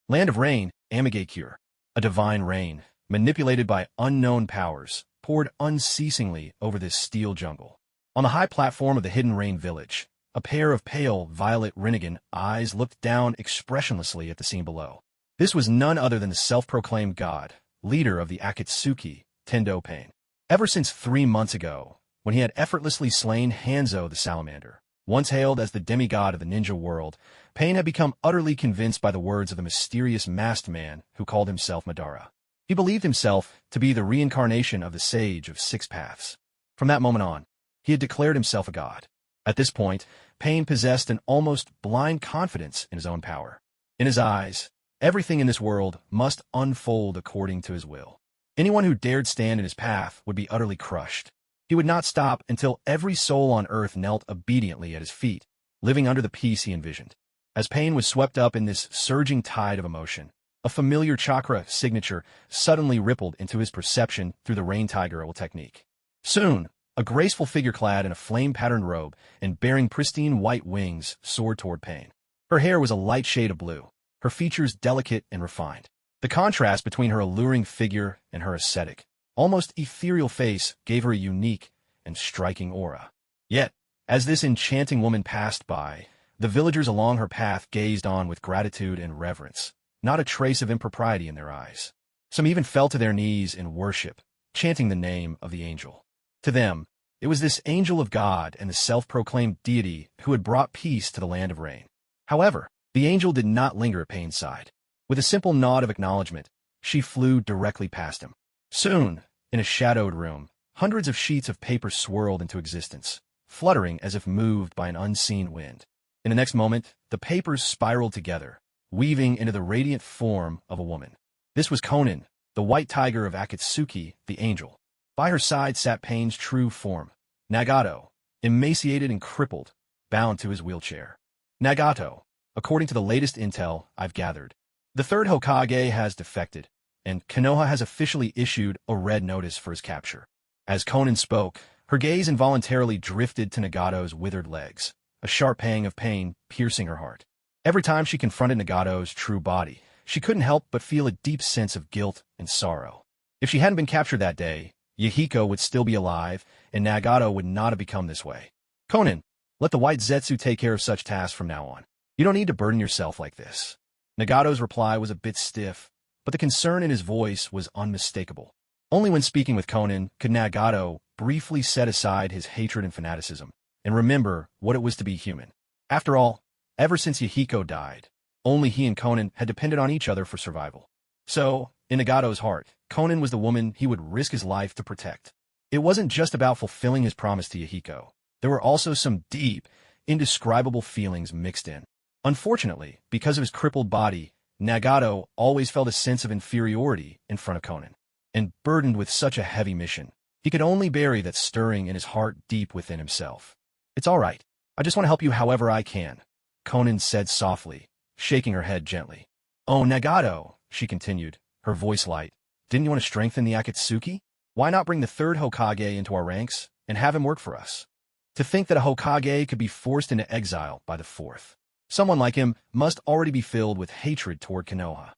Land of Rain, Amigakure, a divine rain, manipulated by unknown powers, poured unceasingly over this steel jungle. On the high platform of the Hidden Rain village, a pair of pale violet Rinnegan eyes looked down expressionlessly at the scene below. This was none other than the self-proclaimed god, leader of the Akatsuki, Tendo Pain. Ever since 3 months ago, when he had effortlessly slain Hanzo the Salamander, once hailed as the demigod of the ninja world, Pain had become utterly convinced by the words of the mysterious masked man who called himself Madara. He believed himself to be the reincarnation of the Sage of Six Paths. From that moment on, he had declared himself a god. At this point, Pain possessed an almost blind confidence in his own power. In his eyes, everything in this world must unfold according to his will. Anyone who dared stand in his path would be utterly crushed. He would not stop until every soul on earth knelt obediently at his feet, living under the peace he envisioned. As Pain was swept up in this surging tide of emotion, a familiar chakra signature suddenly rippled into his perception through the Rain Tiger technique. Soon, a graceful figure clad in a flame-patterned robe and bearing pristine white wings soared toward Pain. Her hair was a light shade of blue, her features delicate and refined. The contrast between her alluring figure and her ascetic, almost ethereal face gave her a unique and striking aura. Yet, as this enchanting woman passed by, the villagers along her path gazed on with gratitude and reverence, not a trace of impropriety in their eyes. Some even fell to their knees in worship, chanting the name of the angel. To them, it was this angel of God and the self-proclaimed deity who had brought peace to the Land of Rain. However, the angel did not linger at Pain's side. With a simple nod of acknowledgement, she flew directly past him. Soon, in a shadowed room, hundreds of sheets of paper swirled into existence, fluttering as if moved by an unseen wind. In the next moment, the papers spiraled together, weaving into the radiant form of a woman. This was Konan, the white tiger of Akatsuki, the angel. By her side sat Pain's true form, Nagato, emaciated and crippled, bound to his wheelchair. Nagato, according to the latest intel I've gathered, the third Hokage has defected, and Konoha has officially issued a red notice for his capture. As Konan spoke, her gaze involuntarily drifted to Nagato's withered legs, a sharp pang of pain piercing her heart. Every time she confronted Nagato's true body, she couldn't help but feel a deep sense of guilt and sorrow. If she hadn't been captured that day, Yahiko would still be alive, and Nagato would not have become this way. Konan, let the White Zetsu take care of such tasks from now on. You don't need to burden yourself like this. Nagato's reply was a bit stiff, but the concern in his voice was unmistakable. Only when speaking with Konan could Nagato briefly set aside his hatred and fanaticism, and remember what it was to be human. After all, ever since Yahiko died, only he and Konan had depended on each other for survival. So, in Nagato's heart, Konan was the woman he would risk his life to protect. It wasn't just about fulfilling his promise to Yahiko. There were also some deep, indescribable feelings mixed in. Unfortunately, because of his crippled body, Nagato always felt a sense of inferiority in front of Konan. And burdened with such a heavy mission, he could only bury that stirring in his heart deep within himself. It's all right. I just want to help you however I can, Konan said softly, shaking her head gently. "Oh, Nagato," she continued, her voice light. "Didn't you want to strengthen the Akatsuki? Why not bring the third Hokage into our ranks and have him work for us? To think that a Hokage could be forced into exile by the fourth. Someone like him must already be filled with hatred toward Konoha."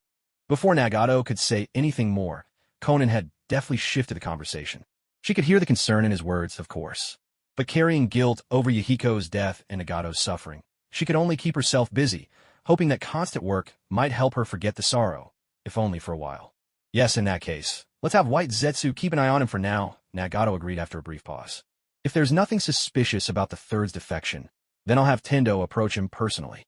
Before Nagato could say anything more, Conan had deftly shifted the conversation. She could hear the concern in his words, of course. But carrying guilt over Yahiko's death and Nagato's suffering, she could only keep herself busy, hoping that constant work might help her forget the sorrow, if only for a while. "Yes, in that case, let's have White Zetsu keep an eye on him for now," Nagato agreed after a brief pause. "If there's nothing suspicious about the third's defection, then I'll have Tendo approach him personally.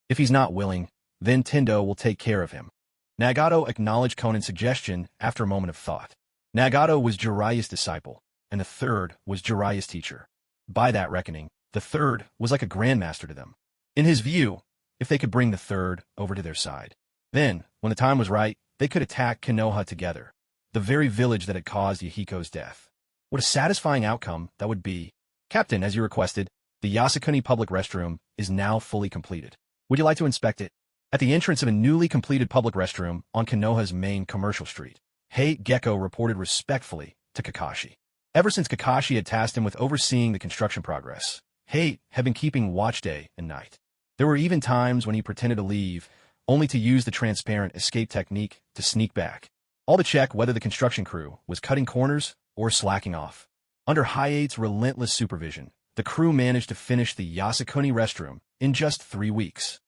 If he's not willing, then Tendo will take care of him." Nagato acknowledged Conan's suggestion after a moment of thought. Nagato was Jiraiya's disciple, and the third was Jiraiya's teacher. By that reckoning, the third was like a grandmaster to them. In his view, if they could bring the third over to their side, then, when the time was right, they could attack Konoha together, the very village that had caused Yahiko's death. What a satisfying outcome that would be. "Captain, as you requested, the Yasukuni public restroom is now fully completed. Would you like to inspect it?" At the entrance of a newly completed public restroom on Konoha's main commercial street, Hei Gecko reported respectfully to Kakashi. Ever since Kakashi had tasked him with overseeing the construction progress, Hei had been keeping watch day and night. There were even times when he pretended to leave, only to use the transparent escape technique to sneak back, all to check whether the construction crew was cutting corners or slacking off. Under Hayate's relentless supervision, the crew managed to finish the Yasukuni restroom in just 3 weeks.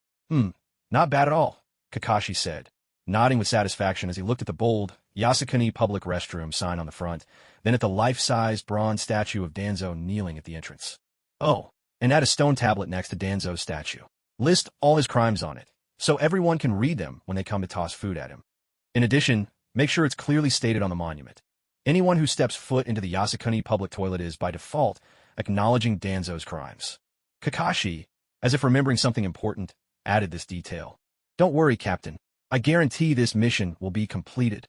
Not bad at all," Kakashi said, nodding with satisfaction as he looked at the bold Yasukuni public restroom sign on the front, then at the life-size bronze statue of Danzo kneeling at the entrance. "Oh, and add a stone tablet next to Danzo's statue. List all his crimes on it, so everyone can read them when they come to toss food at him. In addition, make sure it's clearly stated on the monument. Anyone who steps foot into the Yasukuni public toilet is, by default, acknowledging Danzo's crimes." Kakashi, as if remembering something important, added this detail. "Don't worry, Captain. I guarantee this mission will be completed."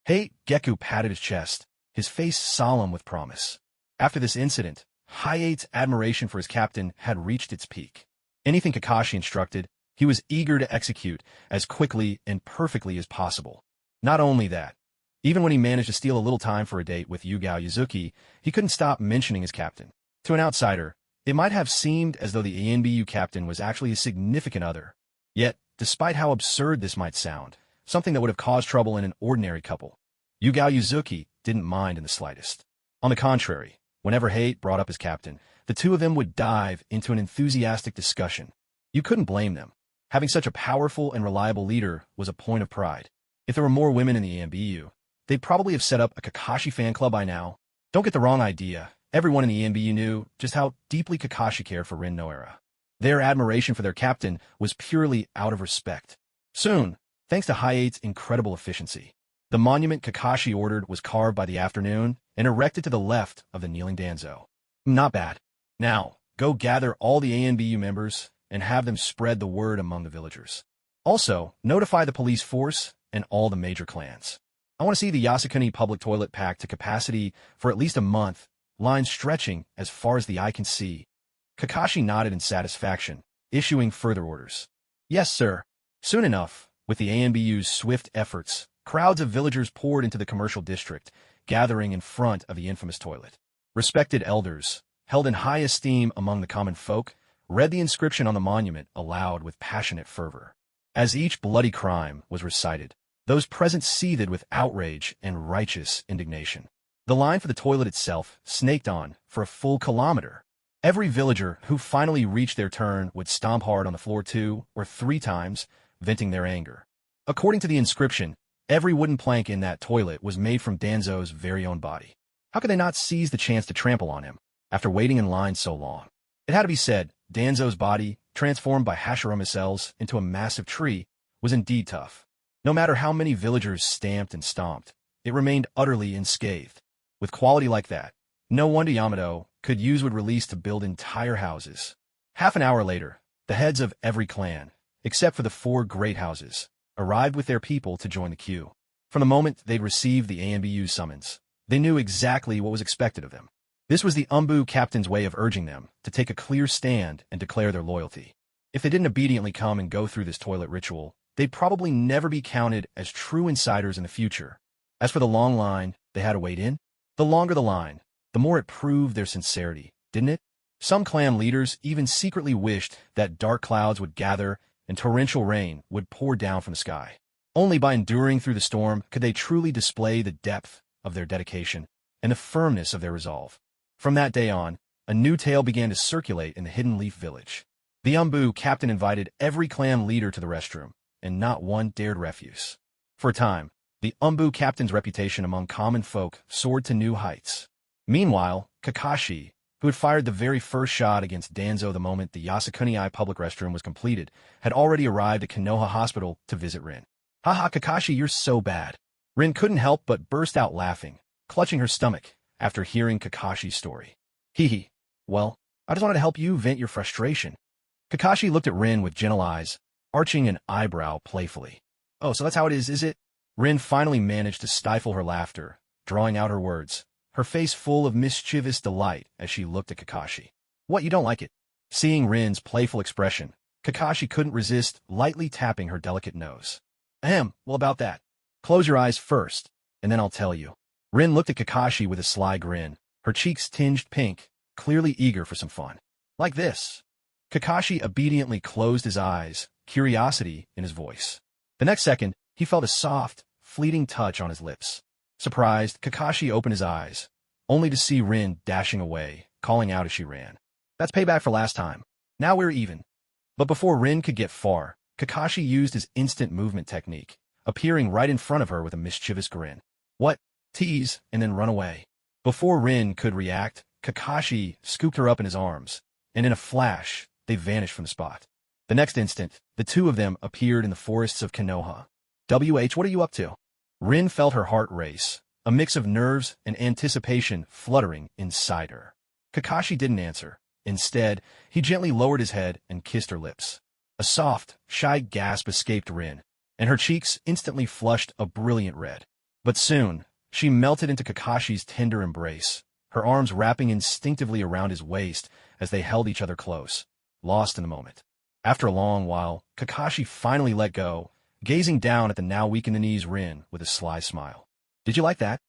Hei Geku patted his chest, his face solemn with promise. After this incident, Hayate's admiration for his captain had reached its peak. Anything Kakashi instructed, he was eager to execute as quickly and perfectly as possible. Not only that, even when he managed to steal a little time for a date with Yugao Yuzuki, he couldn't stop mentioning his captain. To an outsider, it might have seemed as though the ANBU captain was actually a significant other. Yet, despite how absurd this might sound, something that would have caused trouble in an ordinary couple, Yugao Yuzuki didn't mind in the slightest. On the contrary, whenever Hate brought up his captain, the two of them would dive into an enthusiastic discussion. You couldn't blame them. Having such a powerful and reliable leader was a point of pride. If there were more women in the ANBU, they'd probably have set up a Kakashi fan club by now. Don't get the wrong idea. Everyone in the ANBU knew just how deeply Kakashi cared for Rin Noera. Their admiration for their captain was purely out of respect. Soon, thanks to Hayate's incredible efficiency, the monument Kakashi ordered was carved by the afternoon and erected to the left of the kneeling Danzo. Not bad. Now, go gather all the ANBU members and have them spread the word among the villagers. Also, notify the police force and all the major clans. I want to see the Yasukuni public toilet packed to capacity for at least a month, lines stretching as far as the eye can see. Kakashi nodded in satisfaction, issuing further orders. Yes, sir. Soon enough, with the ANBU's swift efforts, crowds of villagers poured into the commercial district, gathering in front of the infamous toilet. Respected elders, held in high esteem among the common folk, read the inscription on the monument aloud with passionate fervor. As each bloody crime was recited, those present seethed with outrage and righteous indignation. The line for the toilet itself snaked on for a full kilometer. Every villager who finally reached their turn would stomp hard on the floor 2 or 3 times, venting their anger. According to the inscription, every wooden plank in that toilet was made from Danzo's very own body. How could they not seize the chance to trample on him, after waiting in line so long? It had to be said, Danzo's body, transformed by Hashirama cells into a massive tree, was indeed tough. No matter how many villagers stamped and stomped, it remained utterly unscathed. With quality like that, no wonder Yamato could use wood release to build entire houses. Half an hour later, the heads of every clan, except for the 4 great houses, arrived with their people to join the queue. From the moment they'd received the ANBU's summons, they knew exactly what was expected of them. This was the Umbu captain's way of urging them to take a clear stand and declare their loyalty. If they didn't obediently come and go through this toilet ritual, they'd probably never be counted as true insiders in the future. As for the long line they had to wait in, the longer the line, the more it proved their sincerity, didn't it? Some clan leaders even secretly wished that dark clouds would gather and torrential rain would pour down from the sky. Only by enduring through the storm could they truly display the depth of their dedication and the firmness of their resolve. From that day on, a new tale began to circulate in the Hidden Leaf Village. The Umbu captain invited every clan leader to the restroom, and not one dared refuse. For a time, the Umbu captain's reputation among common folk soared to new heights. Meanwhile, Kakashi, who had fired the very first shot against Danzo the moment the Yasukuni public restroom was completed, had already arrived at Konoha Hospital to visit Rin. "Haha, Kakashi, you're so bad." Rin couldn't help but burst out laughing, clutching her stomach after hearing Kakashi's story. "Hee. Well, I just wanted to help you vent your frustration." Kakashi looked at Rin with gentle eyes, arching an eyebrow playfully. "Oh, so that's how it is it?" Rin finally managed to stifle her laughter, drawing out her words, her face full of mischievous delight as she looked at Kakashi. "What, you don't like it?" Seeing Rin's playful expression, Kakashi couldn't resist lightly tapping her delicate nose. "Ahem, well about that. Close your eyes first, and then I'll tell you." Rin looked at Kakashi with a sly grin, her cheeks tinged pink, clearly eager for some fun. "Like this." Kakashi obediently closed his eyes, curiosity in his voice. The next second, he felt a soft, fleeting touch on his lips. Surprised, Kakashi opened his eyes, only to see Rin dashing away, calling out as she ran. "That's payback for last time. Now we're even." But before Rin could get far, Kakashi used his instant movement technique, appearing right in front of her with a mischievous grin. "What?" Tease, and then run away. Before Rin could react, Kakashi scooped her up in his arms, and in a flash, they vanished from the spot. The next instant, the two of them appeared in the forests of Konoha. What are you up to?" Rin felt her heart race, a mix of nerves and anticipation fluttering inside her. Kakashi didn't answer. Instead, he gently lowered his head and kissed her lips. A soft, shy gasp escaped Rin, and her cheeks instantly flushed a brilliant red. But soon, she melted into Kakashi's tender embrace, her arms wrapping instinctively around his waist as they held each other close, lost in the moment. After a long while, Kakashi finally let go, gazing down at the now weak-in-the-knees Rin with a sly smile. "Did you like that?"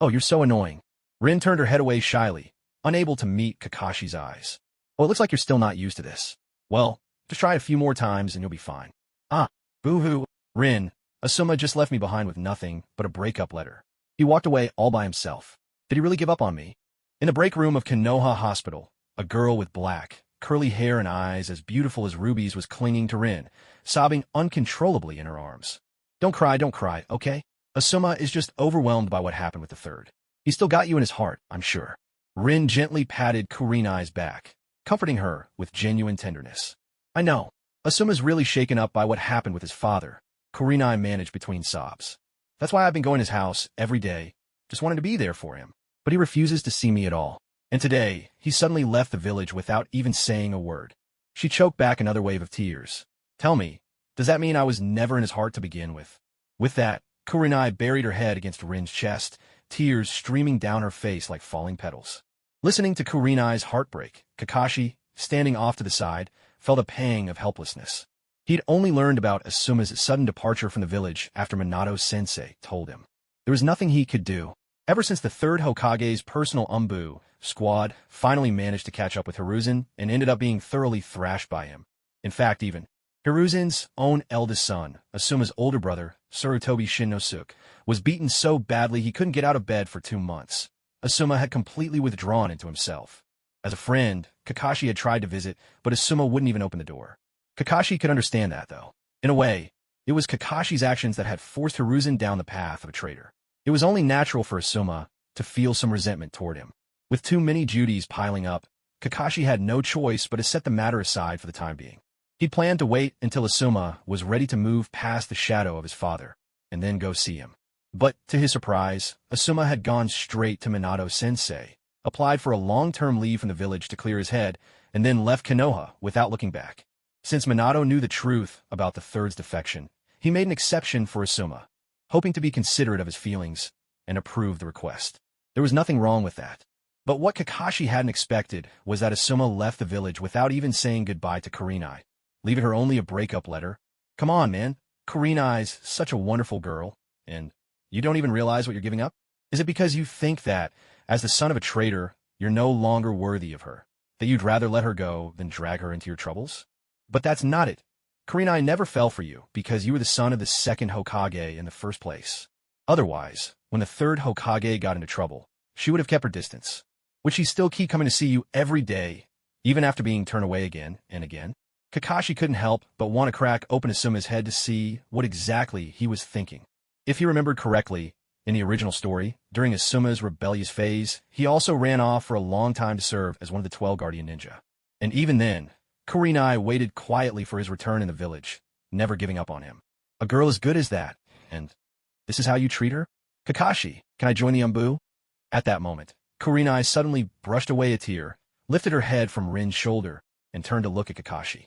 "Oh, you're so annoying." Rin turned her head away shyly, unable to meet Kakashi's eyes. "Oh, it looks like you're still not used to this. Well, just try it a few more times and you'll be fine." "Ah, boo-hoo." "Rin, Asuma just left me behind with nothing but a breakup letter. He walked away all by himself. Did he really give up on me?" In the break room of Konoha Hospital, a girl with black, curly hair and eyes as beautiful as rubies was clinging to Rin, sobbing uncontrollably in her arms. Don't cry, okay? Asuma is just overwhelmed by what happened with the third. He's still got you in his heart, I'm sure." Rin gently patted Kurenai's back, comforting her with genuine tenderness. "I know. Asuma's really shaken up by what happened with his father," Kurenai managed between sobs. "That's why I've been going to his house every day, just wanting to be there for him. But he refuses to see me at all. And today, he suddenly left the village without even saying a word." She choked back another wave of tears. "Tell me, does that mean I was never in his heart to begin with?" With that, Kurenai buried her head against Rin's chest, tears streaming down her face like falling petals. Listening to Kurenai's heartbreak, Kakashi, standing off to the side, felt a pang of helplessness. He'd only learned about Asuma's sudden departure from the village after Minato-sensei told him. There was nothing he could do. Ever since the third Hokage's personal Umbu squad finally managed to catch up with Hiruzen and ended up being thoroughly thrashed by him. In fact, even Hiruzen's own eldest son, Asuma's older brother, Sarutobi Shinnosuke, was beaten so badly he couldn't get out of bed for 2 months. Asuma had completely withdrawn into himself. As a friend, Kakashi had tried to visit, but Asuma wouldn't even open the door. Kakashi could understand that, though. In a way, it was Kakashi's actions that had forced Hiruzen down the path of a traitor. It was only natural for Asuma to feel some resentment toward him. With too many duties piling up, Kakashi had no choice but to set the matter aside for the time being. He'd planned to wait until Asuma was ready to move past the shadow of his father, and then go see him. But, to his surprise, Asuma had gone straight to Minato-sensei, applied for a long-term leave from the village to clear his head, and then left Konoha without looking back. Since Minato knew the truth about the third's defection, he made an exception for Asuma, hoping to be considerate of his feelings and approve the request. There was nothing wrong with that. But what Kakashi hadn't expected was that Asuma left the village without even saying goodbye to Kurenai. leaving her only a breakup letter. Come on, man. Kurenai's such a wonderful girl, and you don't even realize what you're giving up? Is it because you think that, as the son of a traitor, you're no longer worthy of her, that you'd rather let her go than drag her into your troubles? But that's not it. Kurenai never fell for you because you were the son of the second Hokage in the first place. Otherwise, when the third Hokage got into trouble, she would have kept her distance. Would she still keep coming to see you every day, even after being turned away again and again? Kakashi couldn't help but want to crack open Asuma's head to see what exactly he was thinking. If he remembered correctly, in the original story, during Asuma's rebellious phase, he also ran off for a long time to serve as one of the 12 Guardian Ninja. And even then, Kurenai waited quietly for his return in the village, never giving up on him. A girl as good as that, and this is how you treat her? Kakashi, can I join the Umbu? At that moment, Kurenai suddenly brushed away a tear, lifted her head from Rin's shoulder, and turned to look at Kakashi.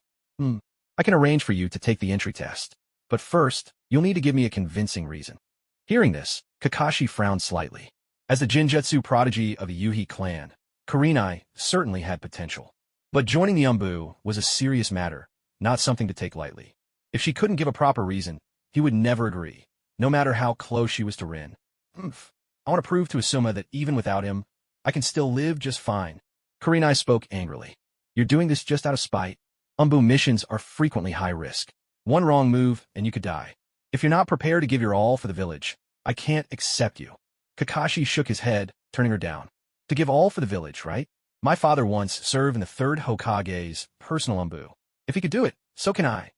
I can arrange for you to take the entry test. But first, you'll need to give me a convincing reason. Hearing this, Kakashi frowned slightly. As the Jinjutsu prodigy of the Yuhi clan, Kurenai certainly had potential. But joining the Umbu was a serious matter, not something to take lightly. If she couldn't give a proper reason, he would never agree, no matter how close she was to Rin. I want to prove to Asuma that even without him, I can still live just fine. Kurenai spoke angrily. You're doing this just out of spite. Umbu missions are frequently high risk. One wrong move, and you could die. If you're not prepared to give your all for the village, I can't accept you. Kakashi shook his head, turning her down. To give all for the village, right? My father once served in the third Hokage's personal Umbu. If he could do it, so can I.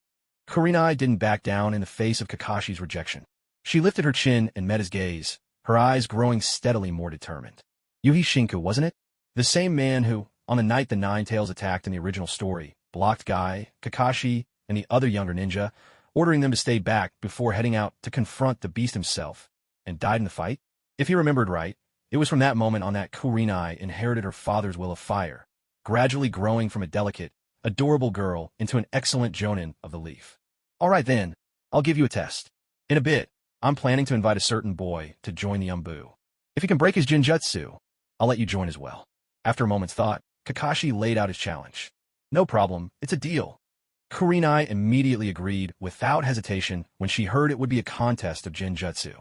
Kurenai didn't back down in the face of Kakashi's rejection. She lifted her chin and met his gaze, her eyes growing steadily more determined. Yuhi Shinku, wasn't it? The same man who, on the night the Nine Tails attacked in the original story, blocked Guy, Kakashi, and the other younger ninja, ordering them to stay back before heading out to confront the beast himself, and died in the fight? If he remembered right, it was from that moment on that Kurenai inherited her father's will of fire, gradually growing from a delicate, adorable girl into an excellent jonin of the leaf. All right then, I'll give you a test. In a bit, I'm planning to invite a certain boy to join the Umbu. If he can break his Jinjutsu, I'll let you join as well. After a moment's thought, Kakashi laid out his challenge. No problem, it's a deal. Kurenai immediately agreed without hesitation when she heard it would be a contest of Jinjutsu.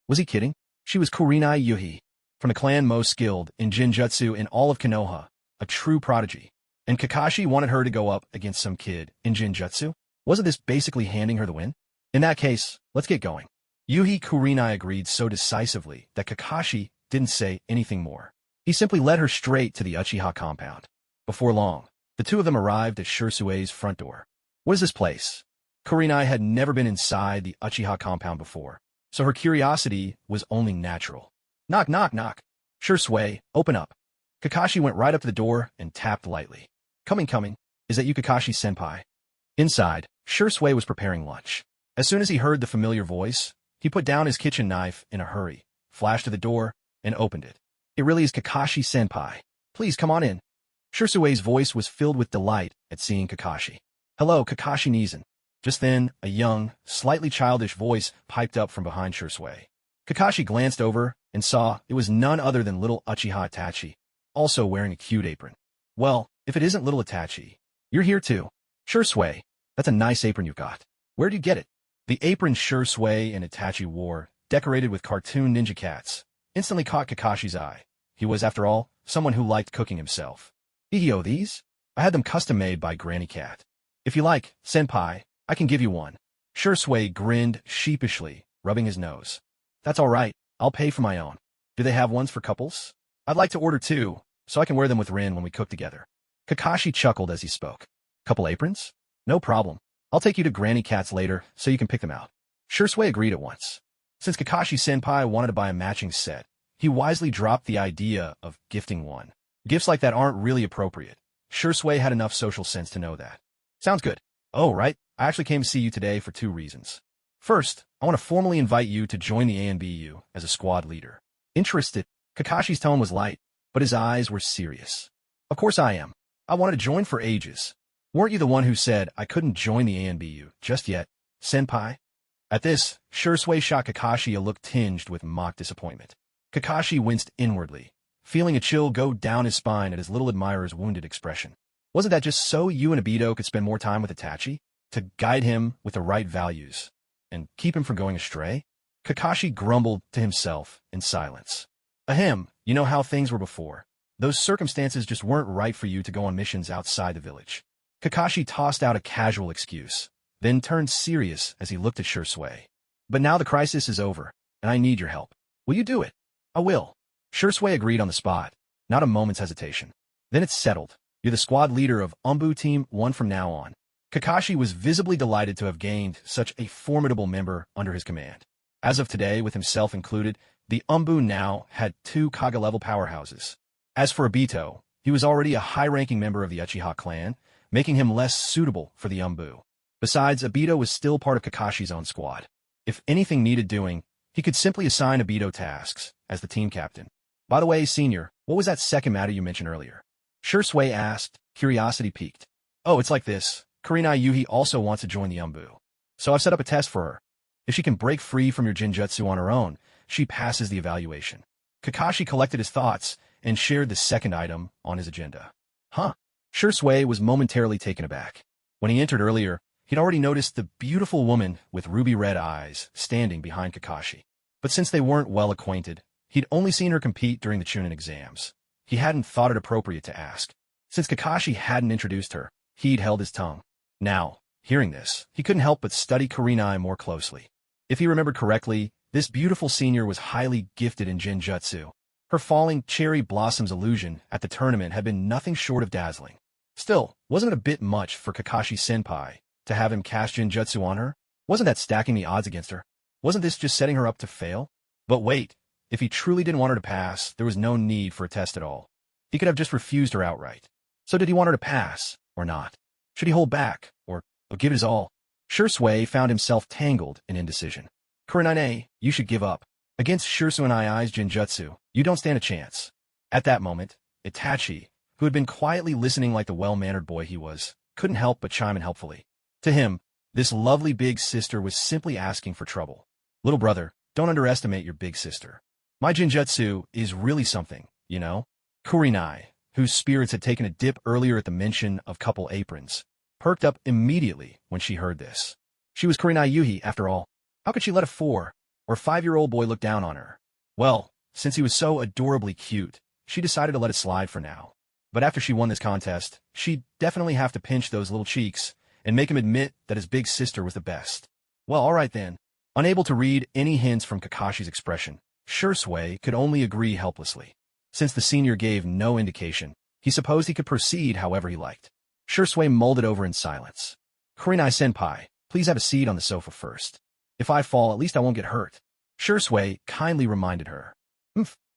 Was he kidding? She was Kurenai Yuhi, from the clan most skilled in Jinjutsu in all of Konoha, a true prodigy. And Kakashi wanted her to go up against some kid in Jinjutsu? Wasn't this basically handing her the win? In that case, let's get going. Yuhi Kurenai agreed so decisively that Kakashi didn't say anything more. He simply led her straight to the Uchiha compound. Before long, the two of them arrived at Shirsue's front door. What is this place? Kurenai had never been inside the Uchiha compound before, so her curiosity was only natural. Knock, knock, knock. Shirsue, open up. Kakashi went right up to the door and tapped lightly. Coming. Is that you, Kakashi-senpai? Inside, Shirsue was preparing lunch. As soon as he heard the familiar voice, he put down his kitchen knife in a hurry, flashed to the door, and opened it. It really is Kakashi-senpai. Please come on in. Shirsue's voice was filled with delight at seeing Kakashi. Hello, Kakashi-Nizan. Just then, a young, slightly childish voice piped up from behind Shirsue. Kakashi glanced over and saw it was none other than little Uchiha Itachi, also wearing a cute apron. Well, if it isn't little Itachi, you're here too. Shirsue, that's a nice apron you've got. Where'd you get it? The apron Shirsue and Itachi wore, decorated with cartoon ninja cats, instantly caught Kakashi's eye. He was, after all, someone who liked cooking himself. Ihio, these? I had them custom-made by Granny Cat. If you like, senpai, I can give you one. Shirsue grinned sheepishly, rubbing his nose. That's all right, I'll pay for my own. Do they have ones for couples? I'd like to order two, so I can wear them with Rin when we cook together. Kakashi chuckled as he spoke. Couple aprons? No problem. I'll take you to Granny Cat's later, so you can pick them out. Shirsue agreed at once. Since Kakashi-senpai wanted to buy a matching set, he wisely dropped the idea of gifting one. Gifts like that aren't really appropriate. Shirsue had enough social sense to know that. Sounds good. Oh, right. I actually came to see you today for two reasons. First, I want to formally invite you to join the ANBU as a squad leader. Interested? Kakashi's tone was light, but his eyes were serious. Of course I am. I wanted to join for ages. Weren't you the one who said I couldn't join the ANBU just yet, senpai? At this, Shirsue shot Kakashi a look tinged with mock disappointment. Kakashi winced inwardly, feeling a chill go down his spine at his little admirer's wounded expression. Wasn't that just so you and Obito could spend more time with Itachi? to guide him with the right values and keep him from going astray? Kakashi grumbled to himself in silence. Ahem, you know how things were before. Those circumstances just weren't right for you to go on missions outside the village. Kakashi tossed out a casual excuse, then turned serious as he looked at Shursui. But now the crisis is over, and I need your help. Will you do it? I will. Shursui agreed on the spot, not a moment's hesitation. Then it's settled. You're the squad leader of Umbu Team 1 from now on. Kakashi was visibly delighted to have gained such a formidable member under his command. As of today, with himself included, the Umbu now had 2 Kaga-level powerhouses. As for Obito, he was already a high-ranking member of the Uchiha clan, making him less suitable for the Umbu. Besides, Obito was still part of Kakashi's own squad. If anything needed doing, he could simply assign Obito tasks as the team captain. By the way, Senior, what was that second matter you mentioned earlier? Shursui asked, curiosity piqued. Oh, it's like this. Kurenai Yuhi also wants to join the Umbu. So I've set up a test for her. If she can break free from your Jinjutsu on her own, she passes the evaluation. Kakashi collected his thoughts and shared the second item on his agenda. Huh? Shursui was momentarily taken aback. When he entered earlier, he'd already noticed the beautiful woman with ruby-red eyes standing behind Kakashi. But since they weren't well acquainted, he'd only seen her compete during the Chunin exams. He hadn't thought it appropriate to ask. Since Kakashi hadn't introduced her, he'd held his tongue. Now, hearing this, he couldn't help but study Kurenai more closely. If he remembered correctly, this beautiful senior was highly gifted in Jinjutsu. Her falling cherry blossoms illusion at the tournament had been nothing short of dazzling. Still, wasn't it a bit much for Kakashi-senpai to have him cast Jinjutsu on her? Wasn't that stacking the odds against her? Wasn't this just setting her up to fail? But wait, if he truly didn't want her to pass, there was no need for a test at all. He could have just refused her outright. So did he want her to pass, or not? Should he hold back, or give it his all? Shursui found himself tangled in indecision. Kurenai, you should give up. Against Shursui's Jinjutsu, you don't stand a chance. At that moment, Itachi, who had been quietly listening like the well-mannered boy he was, couldn't help but chime in helpfully. To him, this lovely big sister was simply asking for trouble. Little brother, don't underestimate your big sister. My Jinjutsu is really something, you know? Kurenai, whose spirits had taken a dip earlier at the mention of couple aprons, perked up immediately when she heard this. She was Kurenai Yuhi, after all. How could she let a 4- or 5-year-old boy look down on her? Well, since he was so adorably cute, she decided to let it slide for now. But after she won this contest, she'd definitely have to pinch those little cheeks and make him admit that his big sister was the best. Well, all right then. Unable to read any hints from Kakashi's expression, Shursui could only agree helplessly. Since the senior gave no indication, he supposed he could proceed however he liked. Shursui mulled it over in silence. Kurenai-senpai, please have a seat on the sofa first. If I fall, at least I won't get hurt. Shursui kindly reminded her.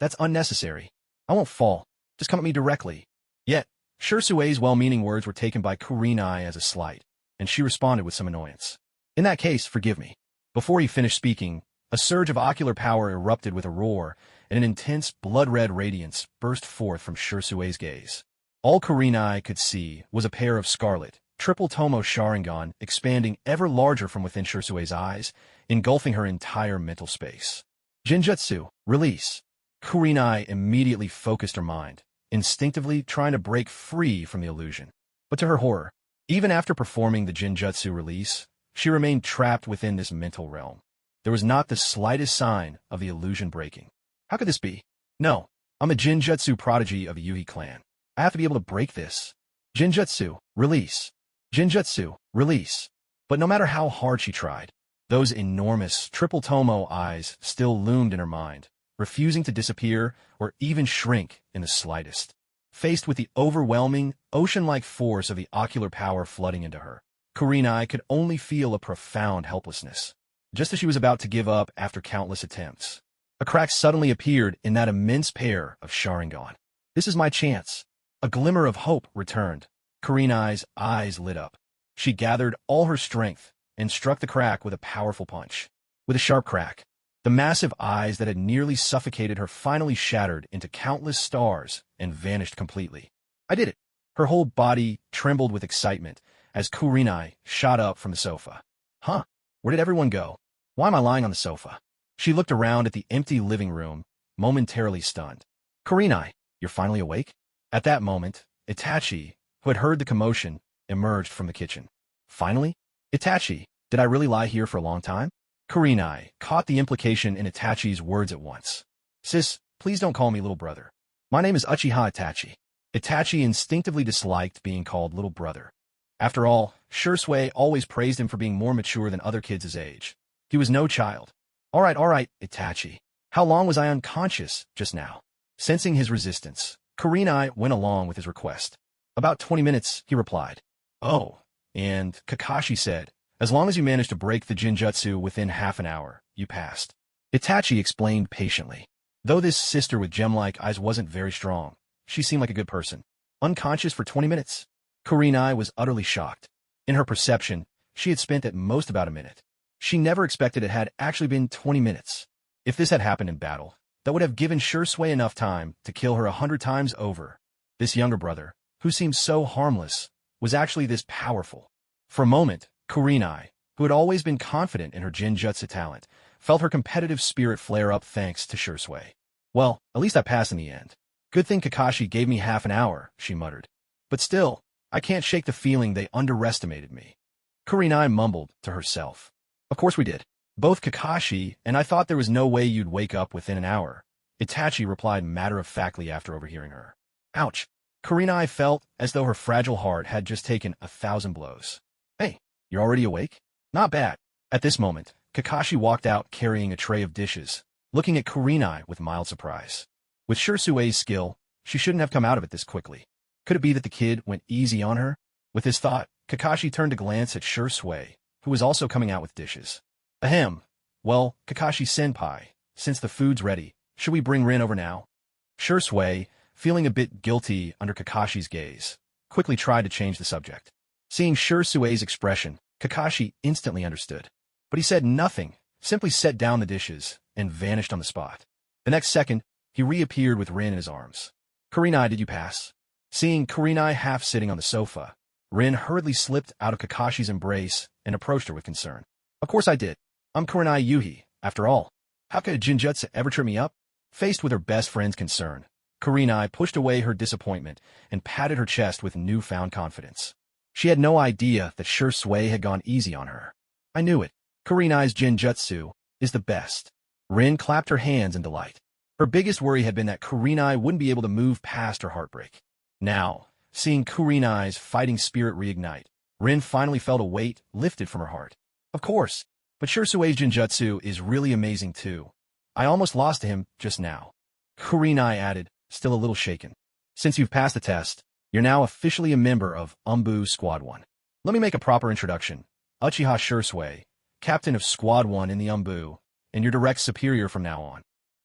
That's unnecessary. I won't fall. Just come at me directly. Yet, Shursui's well-meaning words were taken by Kurenai as a slight, and she responded with some annoyance. In that case, forgive me. Before he finished speaking, a surge of ocular power erupted with a roar, and an intense blood-red radiance burst forth from Shursui's gaze. All Kurenai could see was a pair of scarlet, triple Tomo Sharingan expanding ever larger from within Shursui's eyes, engulfing her entire mental space. Jinjutsu, release. Kurenai immediately focused her mind, instinctively trying to break free from the illusion. But to her horror, even after performing the Jinjutsu release, she remained trapped within this mental realm. There was not the slightest sign of the illusion breaking. How could this be? No, I'm a Jinjutsu prodigy of the Yuhi clan. I have to be able to break this. Jinjutsu, release. Jinjutsu, release. But no matter how hard she tried, those enormous triple Tomo eyes still loomed in her mind, refusing to disappear or even shrink in the slightest. Faced with the overwhelming, ocean-like force of the ocular power flooding into her, Kurenai could only feel a profound helplessness. Just as she was about to give up after countless attempts, a crack suddenly appeared in that immense pair of Sharingan. This is my chance. A glimmer of hope returned. Kurenai's eyes lit up. She gathered all her strength and struck the crack with a powerful punch. With a sharp crack, the massive eyes that had nearly suffocated her finally shattered into countless stars and vanished completely. I did it. Her whole body trembled with excitement as Kurenai shot up from the sofa. Huh? Where did everyone go? Why am I lying on the sofa? She looked around at the empty living room, momentarily stunned. Kurenai, you're finally awake? At that moment, Itachi, who had heard the commotion, emerged from the kitchen. Finally? Itachi, did I really lie here for a long time? Kurenai caught the implication in Itachi's words at once. Sis, please don't call me little brother. My name is Uchiha Itachi. Itachi instinctively disliked being called little brother. After all, Shursui always praised him for being more mature than other kids his age. He was no child. All right, Itachi. How long was I unconscious just now? Sensing his resistance, Kurenai went along with his request. About 20 minutes, he replied. Oh, and Kakashi said, as long as you managed to break the Jinjutsu within half an hour, you passed. Itachi explained patiently. Though this sister with gem-like eyes wasn't very strong, she seemed like a good person. Unconscious for 20 minutes? Kurenai was utterly shocked. In her perception, she had spent at most about a minute. She never expected it had actually been 20 minutes. If this had happened in battle, that would have given Shursui enough time to kill her 100 times over. This younger brother, who seemed so harmless, was actually this powerful. For a moment, Kurenai, who had always been confident in her Jinjutsu talent, felt her competitive spirit flare up thanks to Shursui. Well, at least I passed in the end. Good thing Kakashi gave me half an hour, she muttered. But still, I can't shake the feeling they underestimated me. Kurenai mumbled to herself. Of course we did. Both Kakashi and I thought there was no way you'd wake up within an hour. Itachi replied matter-of-factly after overhearing her. Ouch. Kurenai felt as though her fragile heart had just taken 1,000 blows. Hey, you're already awake? Not bad. At this moment, Kakashi walked out carrying a tray of dishes, looking at Kurenai with mild surprise. With Shursui's skill, she shouldn't have come out of it this quickly. Could it be that the kid went easy on her? With his thought, Kakashi turned to glance at Shursui, who was also coming out with dishes. Ahem. Well, Kakashi-senpai, since the food's ready, should we bring Rin over now? Shursui, feeling a bit guilty under Kakashi's gaze, quickly tried to change the subject. Seeing Shursui's expression, Kakashi instantly understood. But he said nothing, simply set down the dishes, and vanished on the spot. The next second, he reappeared with Rin in his arms. Kurenai, did you pass? Seeing Kurenai half sitting on the sofa, Rin hurriedly slipped out of Kakashi's embrace and approached her with concern. Of course I did. I'm Kurenai Yuhi, after all. How could a Jinjutsu ever trip me up? Faced with her best friend's concern, Kurenai pushed away her disappointment and patted her chest with newfound confidence. She had no idea that Shursui had gone easy on her. I knew it. Kurenai's Jinjutsu is the best. Rin clapped her hands in delight. Her biggest worry had been that Kurenai wouldn't be able to move past her heartbreak. Now, seeing Kurenai's fighting spirit reignite, Rin finally felt a weight lifted from her heart. Of course, but Shursui's Jinjutsu is really amazing too. I almost lost to him just now. Kurenai added, still a little shaken. Since you've passed the test, you're now officially a member of Umbu Squad 1. Let me make a proper introduction. Uchiha Shursui, captain of Squad 1 in the Umbu, and your direct superior from now on.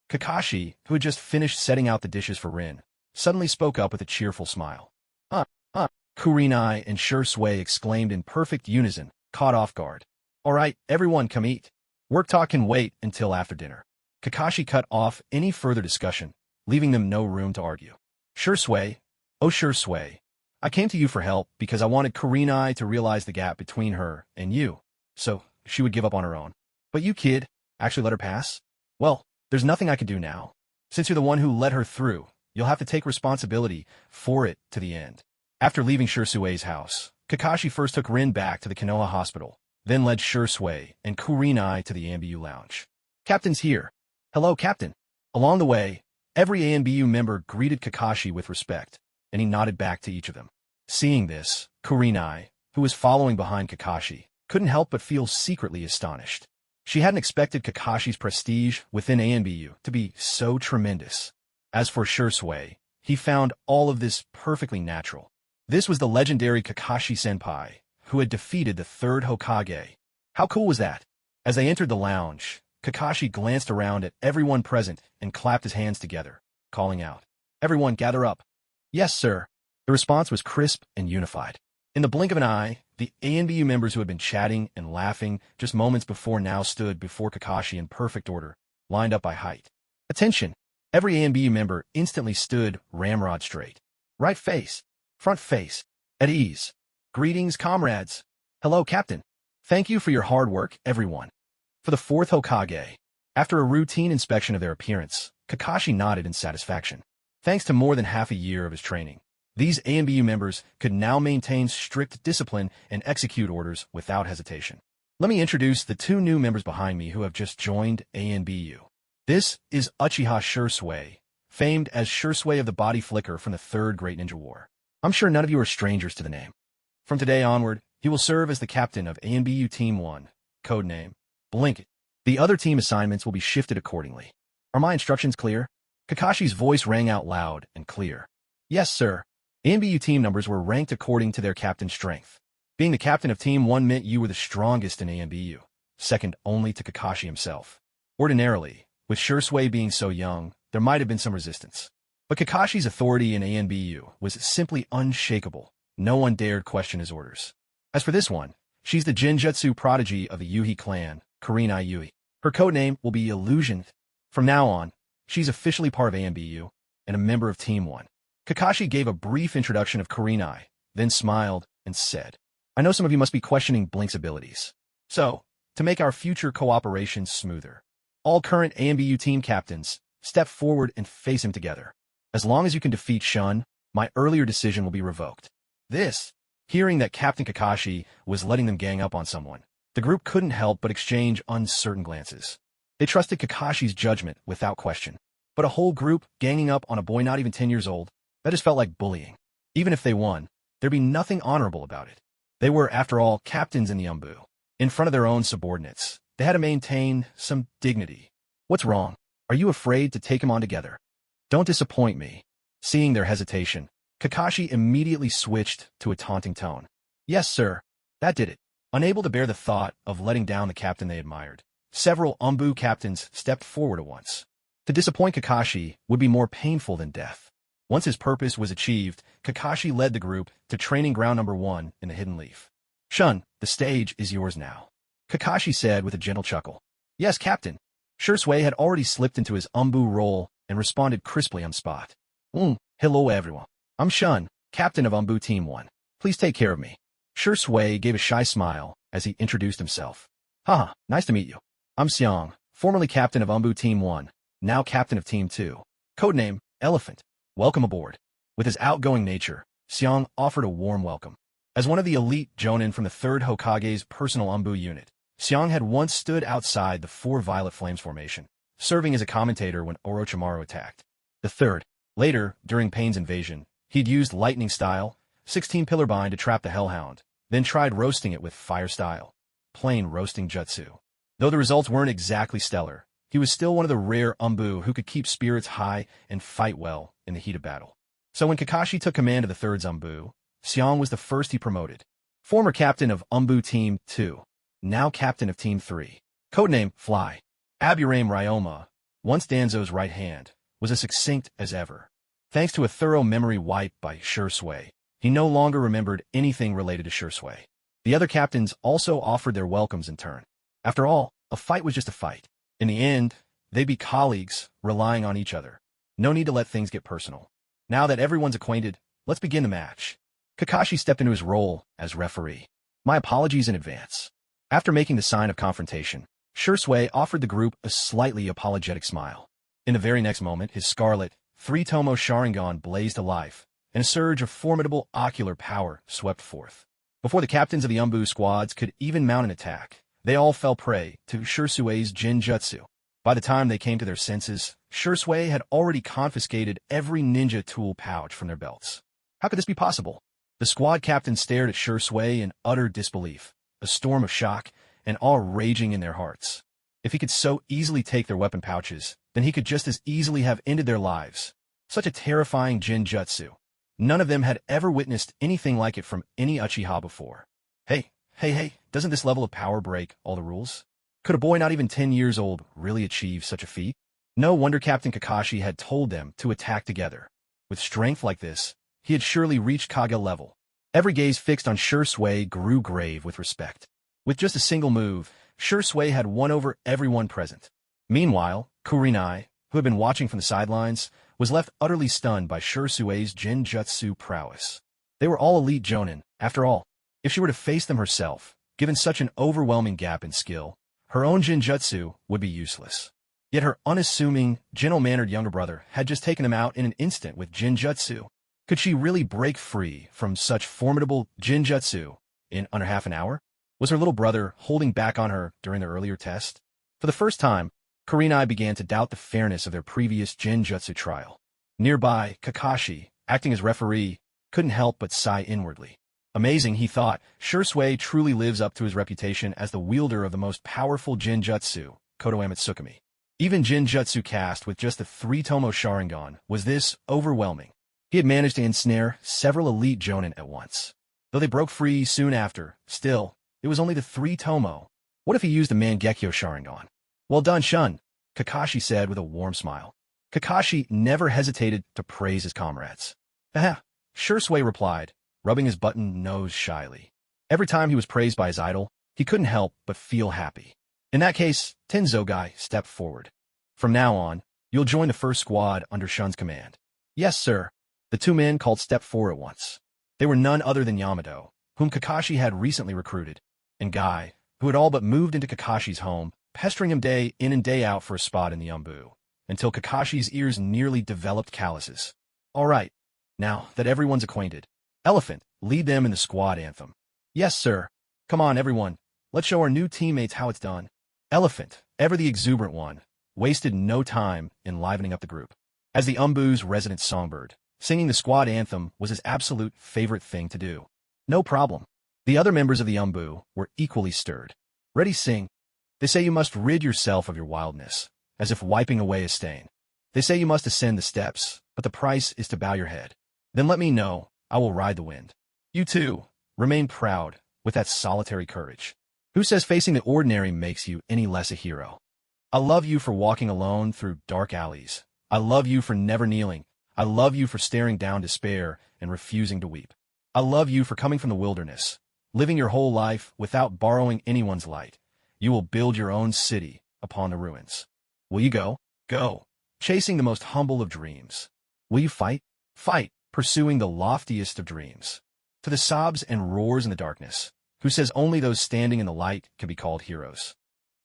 Kakashi, who had just finished setting out the dishes for Rin, suddenly spoke up with a cheerful smile. Kurenai and Shursui exclaimed in perfect unison, caught off guard. All right, everyone come eat. Work talk can wait until after dinner. Kakashi cut off any further discussion, leaving them no room to argue. Shursui, oh Shursui, I came to you for help because I wanted Kurenai to realize the gap between her and you, so she would give up on her own. But you, kid, actually let her pass? Well, there's nothing I can do now. Since you're the one who let her through, you'll have to take responsibility for it to the end. After leaving Shursui's house, Kakashi first took Rin back to the Konoha hospital, then led Shursui and Kurenai to the ANBU lounge. Captain's here. Hello, Captain. Along the way, every ANBU member greeted Kakashi with respect, and he nodded back to each of them. Seeing this, Kurenai, who was following behind Kakashi, couldn't help but feel secretly astonished. She hadn't expected Kakashi's prestige within ANBU to be so tremendous. As for Shursui, he found all of this perfectly natural. This was the legendary Kakashi-senpai, who had defeated the third Hokage. How cool was that? As they entered the lounge, Kakashi glanced around at everyone present and clapped his hands together, calling out, "Everyone gather up." "Yes, sir." The response was crisp and unified. In the blink of an eye, the ANBU members who had been chatting and laughing just moments before now stood before Kakashi in perfect order, lined up by height. Attention! Every ANBU member instantly stood ramrod straight. Right face. Front face. At ease. Greetings, comrades. Hello, Captain. Thank you for your hard work, everyone. For the fourth Hokage, after a routine inspection of their appearance, Kakashi nodded in satisfaction. Thanks to more than half a year of his training, These ANBU members could now maintain strict discipline and execute orders without hesitation. Let me introduce the two new members behind me who have just joined ANBU. This is Uchiha Shursui, famed as Shursui of the Body Flicker from the Third Great Ninja War. I'm sure none of you are strangers to the name. From today onward, he will serve as the captain of ANBU Team 1, codename Blink It. The other team assignments will be shifted accordingly. Are my instructions clear? Kakashi's voice rang out loud and clear. Yes, sir. ANBU team numbers were ranked according to their captain's strength. Being the captain of Team 1 meant you were the strongest in ANBU, second only to Kakashi himself. Ordinarily, with Shursui being so young, there might have been some resistance. But Kakashi's authority in ANBU was simply unshakable. No one dared question his orders. As for this one, she's the Genjutsu prodigy of the Yuhi clan, Kurenai Yui. Her codename will be Illusion. From now on, she's officially part of ANBU and a member of Team 1. Kakashi gave a brief introduction of Kurenai, then smiled and said, I know some of you must be questioning Blink's abilities. So, to make our future cooperation smoother, all current ANBU team captains, step forward and face him together. As long as you can defeat Shun, my earlier decision will be revoked. Hearing that Captain Kakashi was letting them gang up on someone, the group couldn't help but exchange uncertain glances. They trusted Kakashi's judgment without question. But a whole group ganging up on a boy not even 10 years old, that just felt like bullying. Even if they won, there'd be nothing honorable about it. They were, after all, captains in the Umbu. In front of their own subordinates, they had to maintain some dignity. What's wrong? Are you afraid to take him on together? Don't disappoint me. Seeing their hesitation, Kakashi immediately switched to a taunting tone. Yes, sir. That did it. Unable to bear the thought of letting down the captain they admired, several Umbu captains stepped forward at once. To disappoint Kakashi would be more painful than death. Once his purpose was achieved, Kakashi led the group to training ground number 1 in the Hidden Leaf. Shun, the stage is yours now, Kakashi said with a gentle chuckle. Yes, Captain. Shursui had already slipped into his Umbu role and responded crisply on the spot. Hello everyone. I'm Shun, captain of Umbu Team 1. Please take care of me. Shursui gave a shy smile as he introduced himself. Haha, nice to meet you. I'm Xiang, formerly captain of Umbu Team 1, now captain of Team 2. Codename, Elephant. Welcome aboard. With his outgoing nature, Xiang offered a warm welcome. As one of the elite Jonin from the 3rd Hokage's personal Umbu unit, Xiang had once stood outside the 4 Violet Flames formation, serving as a commentator when Orochimaru attacked. The 3rd. Later, during Pain's invasion, he'd used lightning style, 16 pillar bind to trap the Hellhound, then tried roasting it with fire style, plain roasting jutsu. Though the results weren't exactly stellar, he was still one of the rare Umbu who could keep spirits high and fight well in the heat of battle. So when Kakashi took command of the 3rd's Umbu, Xiang was the first he promoted. Former captain of Umbu Team 2, now captain of Team 3. Codename, Fly. Aburame Ryoma, once Danzo's right hand, was as succinct as ever. Thanks to a thorough memory wipe by Shursui, he no longer remembered anything related to Shursui. The other captains also offered their welcomes in turn. After all, a fight was just a fight. In the end, they'd be colleagues, relying on each other. No need to let things get personal. Now that everyone's acquainted, let's begin the match. Kakashi stepped into his role as referee. My apologies in advance. After making the sign of confrontation, Shursui offered the group a slightly apologetic smile. In the very next moment, his scarlet, 3-tomo Sharingan blazed to life, and a surge of formidable ocular power swept forth. Before the captains of the Umbu squads could even mount an attack, they all fell prey to Shursui's Genjutsu. By the time they came to their senses, Shursui had already confiscated every ninja tool pouch from their belts. How could this be possible? The squad captains stared at Shursui in utter disbelief, a storm of shock and awe raging in their hearts. If he could so easily take their weapon pouches, then he could just as easily have ended their lives. Such a terrifying Genjutsu. None of them had ever witnessed anything like it from any Uchiha before. Hey, doesn't this level of power break all the rules? Could a boy not even 10 years old really achieve such a feat? No wonder Captain Kakashi had told them to attack together. With strength like this, he had surely reached Kage level. Every gaze fixed on Shursui grew grave with respect. With just a single move, Shursui had won over everyone present. Meanwhile, Kurenai, who had been watching from the sidelines, was left utterly stunned by Shursui's Genjutsu prowess. They were all elite Jonin, after all. If she were to face them herself, given such an overwhelming gap in skill, her own Genjutsu would be useless. Yet her unassuming, gentle-mannered younger brother had just taken him out in an instant with Genjutsu. Could she really break free from such formidable jinjutsu in under half an hour? Was her little brother holding back on her during the earlier test? For the first time, Kurenai began to doubt the fairness of their previous jinjutsu trial. Nearby, Kakashi, acting as referee, couldn't help but sigh inwardly. Amazing, he thought, Shursui truly lives up to his reputation as the wielder of the most powerful jinjutsu, Kodo Amatsukami. Even jinjutsu cast with just the 3-tomo Sharingan was this overwhelming. He had managed to ensnare several elite jonin at once. Though they broke free soon after, still, it was only the 3-tomo. What if he used the Mangekyo Sharingan? Well done, Shun, Kakashi said with a warm smile. Kakashi never hesitated to praise his comrades. Haha, Shursui replied, rubbing his button nose shyly. Every time he was praised by his idol, he couldn't help but feel happy. In that case, Tenzogai stepped forward. From now on, you'll join the first squad under Shun's command. Yes, sir. The two men called step forward at once. They were none other than Yamato, whom Kakashi had recently recruited, and Guy, who had all but moved into Kakashi's home, pestering him day in and day out for a spot in the Umbu, until Kakashi's ears nearly developed calluses. All right, now that everyone's acquainted, Elephant, lead them in the squad anthem. Yes, sir. Come on, everyone. Let's show our new teammates how it's done. Elephant, ever the exuberant one, wasted no time in livening up the group. As the Umbu's resident songbird, singing the squad anthem was his absolute favorite thing to do. No problem. The other members of the Umbu were equally stirred. Ready, sing. They say you must rid yourself of your wildness, as if wiping away a stain. They say you must ascend the steps, but the price is to bow your head. Then let me know, I will ride the wind. You too, remain proud, with that solitary courage. Who says facing the ordinary makes you any less a hero? I love you for walking alone through dark alleys. I love you for never kneeling. I love you for staring down despair and refusing to weep. I love you for coming from the wilderness, living your whole life without borrowing anyone's light. You will build your own city upon the ruins. Will you go? Go. Chasing the most humble of dreams. Will you fight? Fight, pursuing the loftiest of dreams. To the sobs and roars in the darkness, who says only those standing in the light can be called heroes.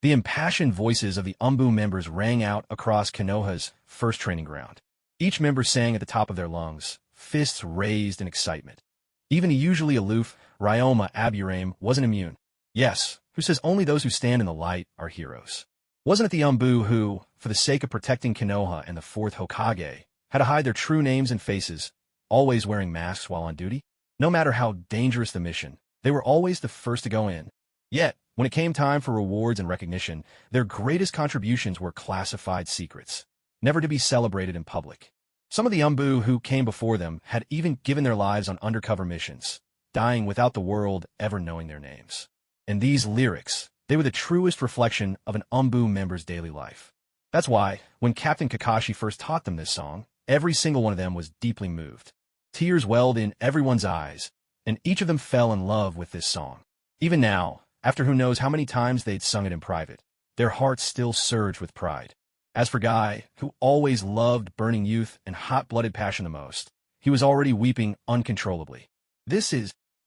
The impassioned voices of the Umbu members rang out across Konoha's first training ground. Each member sang at the top of their lungs, fists raised in excitement. Even the usually aloof Ryoma Aburame wasn't immune. Yes, who says only those who stand in the light are heroes. Wasn't it the Umbu who, for the sake of protecting Konoha and the fourth Hokage, had to hide their true names and faces, always wearing masks while on duty? No matter how dangerous the mission, they were always the first to go in. Yet, when it came time for rewards and recognition, their greatest contributions were classified secrets, never to be celebrated in public. Some of the Umbu who came before them had even given their lives on undercover missions, dying without the world ever knowing their names. In these lyrics, they were the truest reflection of an Umbu member's daily life. That's why, when Captain Kakashi first taught them this song, every single one of them was deeply moved. Tears welled in everyone's eyes, and each of them fell in love with this song. Even now, after who knows how many times they'd sung it in private, their hearts still surged with pride. As for Guy, who always loved burning youth and hot-blooded passion the most, he was already weeping uncontrollably.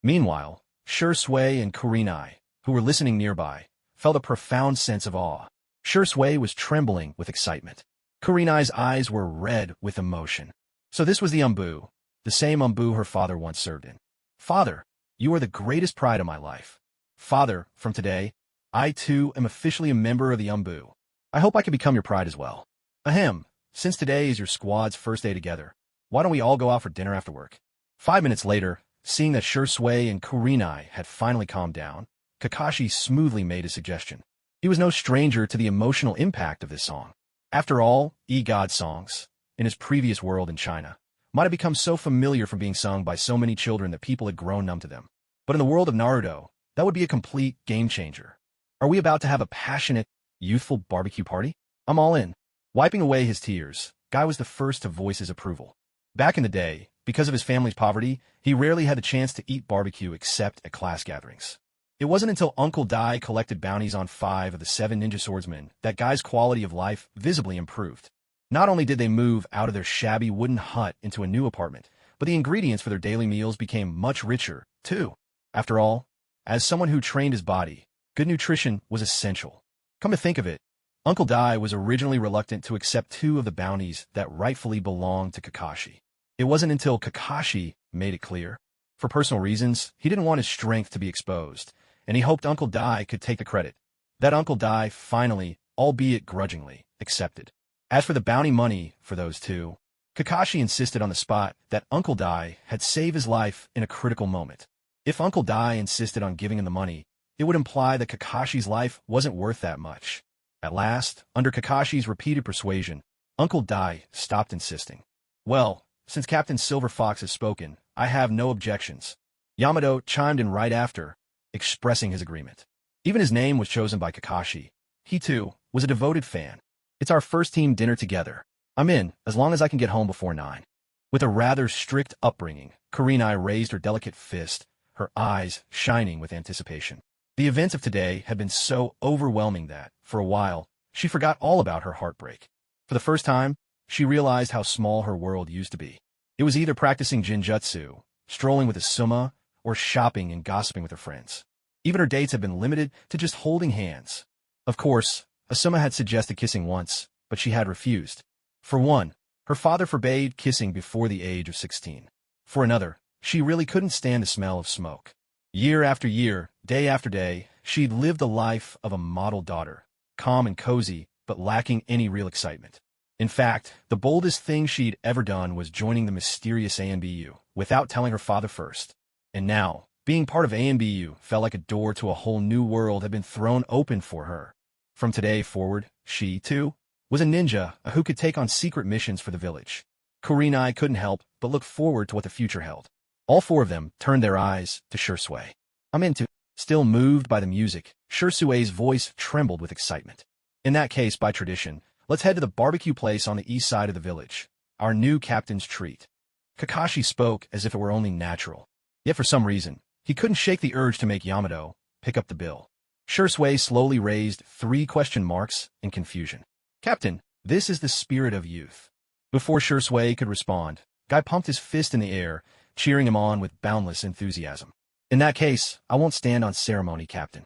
Meanwhile, Shursui and Kurenai, who were listening nearby, felt a profound sense of awe. Shursui was trembling with excitement. Kurenai's eyes were red with emotion. So this was the Umbu, the same Umbu her father once served in. Father, you are the greatest pride of my life. Father, from today, I too am officially a member of the Umbu. I hope I can become your pride as well. Ahem, since today is your squad's first day together, why don't we all go out for dinner after work? 5 minutes later, seeing that Shursui and Kurenai had finally calmed down, Kakashi smoothly made a suggestion. He was no stranger to the emotional impact of this song. After all, E-God songs, in his previous world in China, might have become so familiar from being sung by so many children that people had grown numb to them. But in the world of Naruto, that would be a complete game changer. Are we about to have a passionate, youthful barbecue party? I'm all in. Wiping away his tears, Guy was the first to voice his approval. Back in the day, because of his family's poverty, he rarely had the chance to eat barbecue except at class gatherings. It wasn't until Uncle Dai collected bounties on 5 of the 7 ninja swordsmen that Guy's quality of life visibly improved. Not only did they move out of their shabby wooden hut into a new apartment, but the ingredients for their daily meals became much richer, too. After all, as someone who trained his body, good nutrition was essential. Come to think of it, Uncle Dai was originally reluctant to accept 2 of the bounties that rightfully belonged to Kakashi. It wasn't until Kakashi made it clear. For personal reasons, he didn't want his strength to be exposed, and he hoped Uncle Dai could take the credit. That Uncle Dai finally, albeit grudgingly, accepted. As for the bounty money for those two, Kakashi insisted on the spot that Uncle Dai had saved his life in a critical moment. If Uncle Dai insisted on giving him the money, it would imply that Kakashi's life wasn't worth that much. At last, under Kakashi's repeated persuasion, Uncle Dai stopped insisting. Well, since Captain Silver Fox has spoken, I have no objections. Yamato chimed in right after, expressing his agreement. Even his name was chosen by Kakashi. He, too, was a devoted fan. It's our first team dinner together. I'm in, as long as I can get home before 9. With a rather strict upbringing, Kurenai raised her delicate fist, her eyes shining with anticipation. The events of today had been so overwhelming that, for a while, she forgot all about her heartbreak. For the first time, she realized how small her world used to be. It was either practicing jinjutsu, strolling with Asuma, or shopping and gossiping with her friends. Even her dates had been limited to just holding hands. Of course, Asuma had suggested kissing once, but she had refused. For one, her father forbade kissing before the age of 16. For another, she really couldn't stand the smell of smoke. Year after year, day after day, she'd lived the life of a model daughter, calm and cozy, but lacking any real excitement. In fact, the boldest thing she'd ever done was joining the mysterious ANBU, without telling her father first. And now, being part of ANBU felt like a door to a whole new world had been thrown open for her. From today forward, she, too, was a ninja who could take on secret missions for the village. Kurenai couldn't help but look forward to what the future held. All four of them turned their eyes to Shursui. I'm into. Still moved by the music, Shursui's voice trembled with excitement. In that case, by tradition, let's head to the barbecue place on the east side of the village. Our new captain's treat. Kakashi spoke as if it were only natural. Yet for some reason, he couldn't shake the urge to make Yamato pick up the bill. Shursui slowly raised 3 question marks in confusion. Captain, this is the spirit of youth. Before Shursui could respond, Guy pumped his fist in the air, cheering him on with boundless enthusiasm. In that case, I won't stand on ceremony, Captain.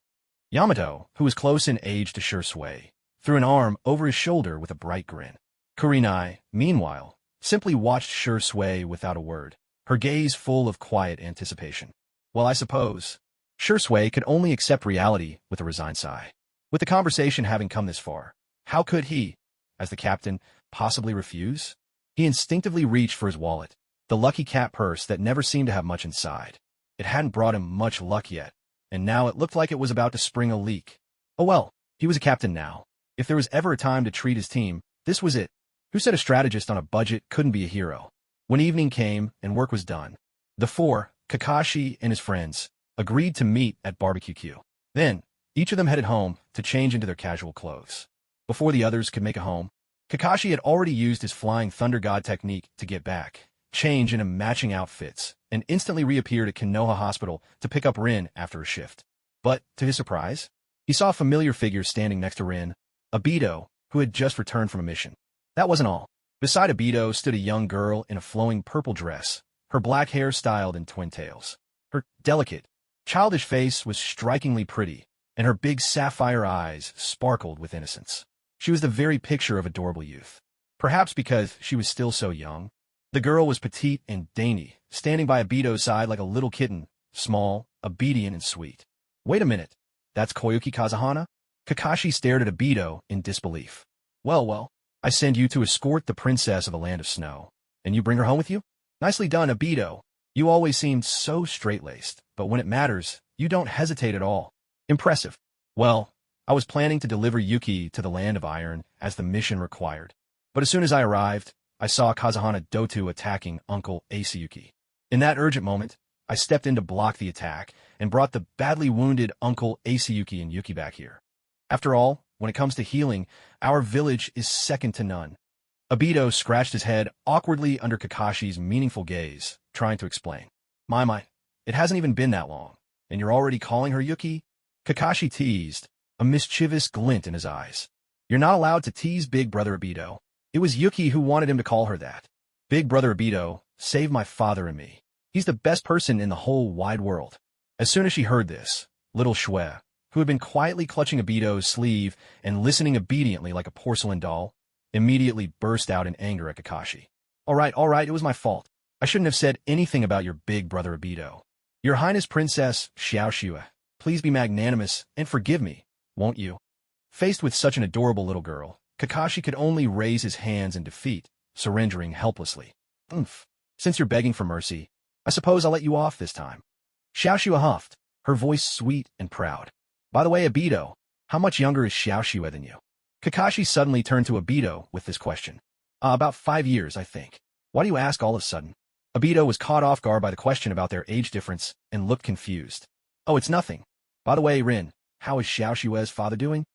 Yamato, who was close in age to Shursui, threw an arm over his shoulder with a bright grin. Kurenai, meanwhile, simply watched Shursui without a word, her gaze full of quiet anticipation. Well, I suppose. Shursui could only accept reality with a resigned sigh. With the conversation having come this far, how could he, as the captain, possibly refuse? He instinctively reached for his wallet, the lucky cat purse that never seemed to have much inside. It hadn't brought him much luck yet, and now it looked like it was about to spring a leak. Oh well, he was a captain now. If there was ever a time to treat his team, this was it. Who said a strategist on a budget couldn't be a hero? When evening came and work was done, the four, Kakashi and his friends, agreed to meet at Barbecue Q. Then, each of them headed home to change into their casual clothes. Before the others could make it home, Kakashi had already used his Flying Thunder God technique to get back, change into matching outfits, and instantly reappeared at Konoha Hospital to pick up Rin after a shift. But, to his surprise, he saw a familiar figure standing next to Rin, Obito, who had just returned from a mission. That wasn't all. Beside Obito stood a young girl in a flowing purple dress, her black hair styled in twin tails. Her delicate, childish face was strikingly pretty, and her big sapphire eyes sparkled with innocence. She was the very picture of adorable youth. Perhaps because she was still so young. The girl was petite and dainty, standing by Obito's side like a little kitten, small, obedient, and sweet. Wait a minute. That's Koyuki Kazahana? Kakashi stared at Obito in disbelief. Well, I send you to escort the princess of the land of snow. And you bring her home with you? Nicely done, Obito. You always seemed so straight-laced, but when it matters, you don't hesitate at all. Impressive. Well, I was planning to deliver Yuki to the land of iron as the mission required. But as soon as I arrived, I saw Kazahana Dotu attacking Uncle Asayuki. In that urgent moment, I stepped in to block the attack and brought the badly wounded Uncle Asayuki and Yuki back here. After all, when it comes to healing, our village is second to none. Obito scratched his head awkwardly under Kakashi's meaningful gaze, trying to explain. My, it hasn't even been that long, and you're already calling her Yuki? Kakashi teased, a mischievous glint in his eyes. You're not allowed to tease Big Brother Obito. It was Yuki who wanted him to call her that. Big Brother Obito saved my father and me. He's the best person in the whole wide world. As soon as she heard this, little Shue, who had been quietly clutching Obito's sleeve and listening obediently like a porcelain doll, immediately burst out in anger at Kakashi. All right, it was my fault. I shouldn't have said anything about your big brother Obito. Your Highness Princess Xiaoxue, please be magnanimous and forgive me, won't you? Faced with such an adorable little girl, Kakashi could only raise his hands in defeat, surrendering helplessly. Oomph. Since you're begging for mercy, I suppose I'll let you off this time. Xiaoxue huffed, her voice sweet and proud. By the way, Obito, how much younger is Xiaoxue than you? Kakashi suddenly turned to Obito with this question. About 5 years, I think. Why do you ask all of a sudden? Obito was caught off guard by the question about their age difference and looked confused. Oh, it's nothing. By the way, Rin, how is Xiaoxue's father doing?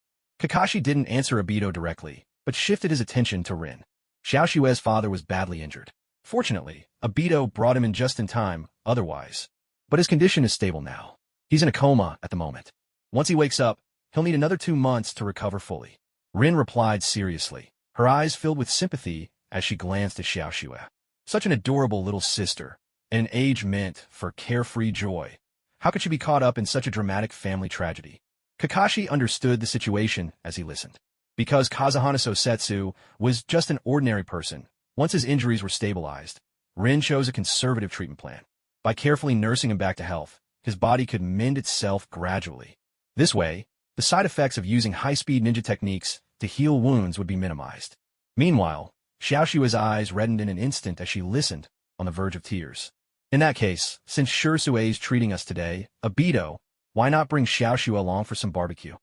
Kakashi didn't answer Obito directly, but shifted his attention to Rin. Xiaoxue's father was badly injured. Fortunately, Obito brought him in just in time, otherwise. But his condition is stable now. He's in a coma at the moment. Once he wakes up, he'll need another 2 months to recover fully. Rin replied seriously, her eyes filled with sympathy as she glanced at Xiaoxue. Such an adorable little sister, and an age meant for carefree joy. How could she be caught up in such a dramatic family tragedy? Kakashi understood the situation as he listened. Because Kazuhana Sosetsu was just an ordinary person, once his injuries were stabilized, Rin chose a conservative treatment plan. By carefully nursing him back to health, his body could mend itself gradually. This way, the side effects of using high-speed ninja techniques to heal wounds would be minimized. Meanwhile, Xiaoxue's eyes reddened in an instant as she listened, on the verge of tears. In that case, since Shirsue's treating us today, Obito, why not bring Xiaoxue along for some barbecue?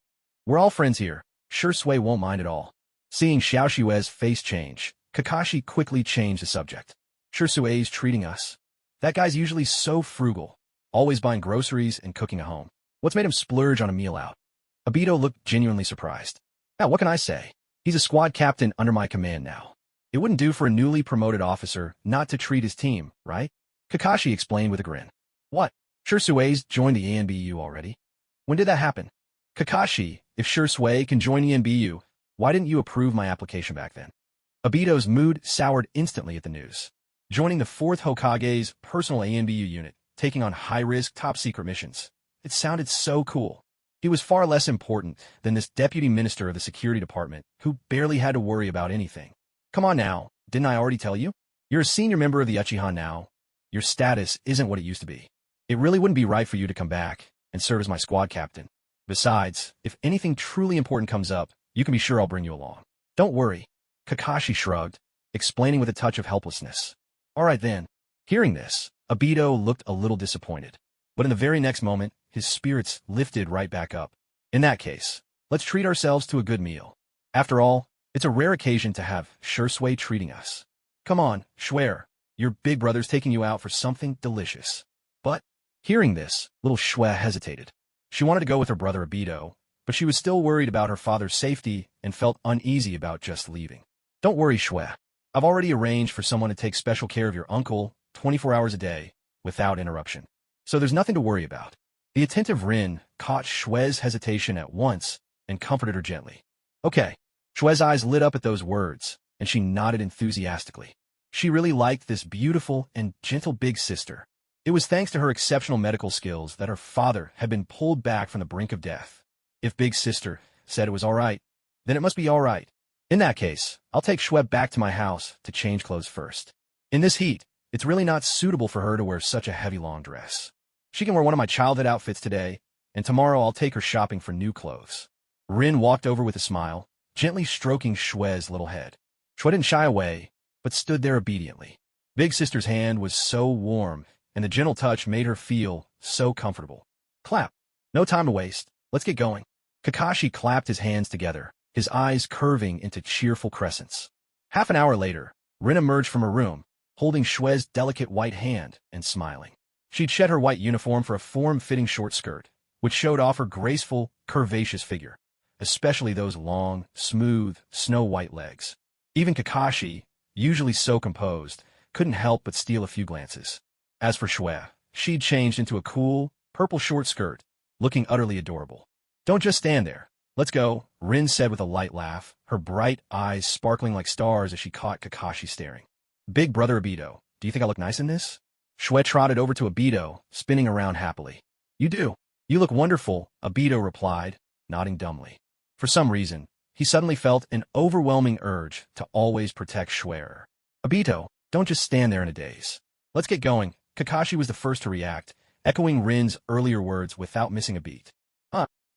We're all friends here. Shirsue won't mind at all. Seeing Xiaoxue's face change, Kakashi quickly changed the subject. Shirsue's treating us. That guy's usually so frugal, always buying groceries and cooking at home. What's made him splurge on a meal out? Obito looked genuinely surprised. Now, what can I say? He's a squad captain under my command now. It wouldn't do for a newly promoted officer not to treat his team, right? Kakashi explained with a grin. What? Shirsue's joined the ANBU already? When did that happen? Kakashi, if Shirsue can join the ANBU, why didn't you approve my application back then? Obito's mood soured instantly at the news. Joining the 4th Hokage's personal ANBU unit, taking on high-risk, top-secret missions. It sounded so cool. He was far less important than this deputy minister of the security department who barely had to worry about anything. Come on now, didn't I already tell you? You're a senior member of the Uchiha now. Your status isn't what it used to be. It really wouldn't be right for you to come back and serve as my squad captain. Besides, if anything truly important comes up, you can be sure I'll bring you along. Don't worry. Kakashi shrugged, explaining with a touch of helplessness. All right then. Hearing this, Obito looked a little disappointed. But in the very next moment, his spirits lifted right back up. In that case, let's treat ourselves to a good meal. After all, it's a rare occasion to have Shirsue treating us. Come on, Schwer, your big brother's taking you out for something delicious. But, hearing this, little Schwer hesitated. She wanted to go with her brother Obito, but she was still worried about her father's safety and felt uneasy about just leaving. Don't worry, Schwer. I've already arranged for someone to take special care of your uncle 24 hours a day, without interruption. So there's nothing to worry about. The attentive Rin caught Schwer's hesitation at once and comforted her gently. Okay. Schwer's eyes lit up at those words, and she nodded enthusiastically. She really liked this beautiful and gentle big sister. It was thanks to her exceptional medical skills that her father had been pulled back from the brink of death. If big sister said it was all right, then it must be all right. In that case, I'll take Schwer back to my house to change clothes first. In this heat, it's really not suitable for her to wear such a heavy long dress. She can wear one of my childhood outfits today, and tomorrow I'll take her shopping for new clothes. Rin walked over with a smile, gently stroking Schwer's little head. Schwer didn't shy away, but stood there obediently. Big sister's hand was so warm, and the gentle touch made her feel so comfortable. Clap. No time to waste. Let's get going. Kakashi clapped his hands together, his eyes curving into cheerful crescents. Half an hour later, Rin emerged from her room, holding Schwer's delicate white hand and smiling. She'd shed her white uniform for a form-fitting short skirt, which showed off her graceful, curvaceous figure, especially those long, smooth, snow-white legs. Even Kakashi, usually so composed, couldn't help but steal a few glances. As for Schwer, she'd changed into a cool, purple short skirt, looking utterly adorable. Don't just stand there. Let's go, Rin said with a light laugh, her bright eyes sparkling like stars as she caught Kakashi staring. Big brother Obito, do you think I look nice in this? Schwer trotted over to Obito, spinning around happily. You do. You look wonderful, Obito replied, nodding dumbly. For some reason, he suddenly felt an overwhelming urge to always protect Schwer. Obito, don't just stand there in a daze. Let's get going. Kakashi was the first to react, echoing Rin's earlier words without missing a beat.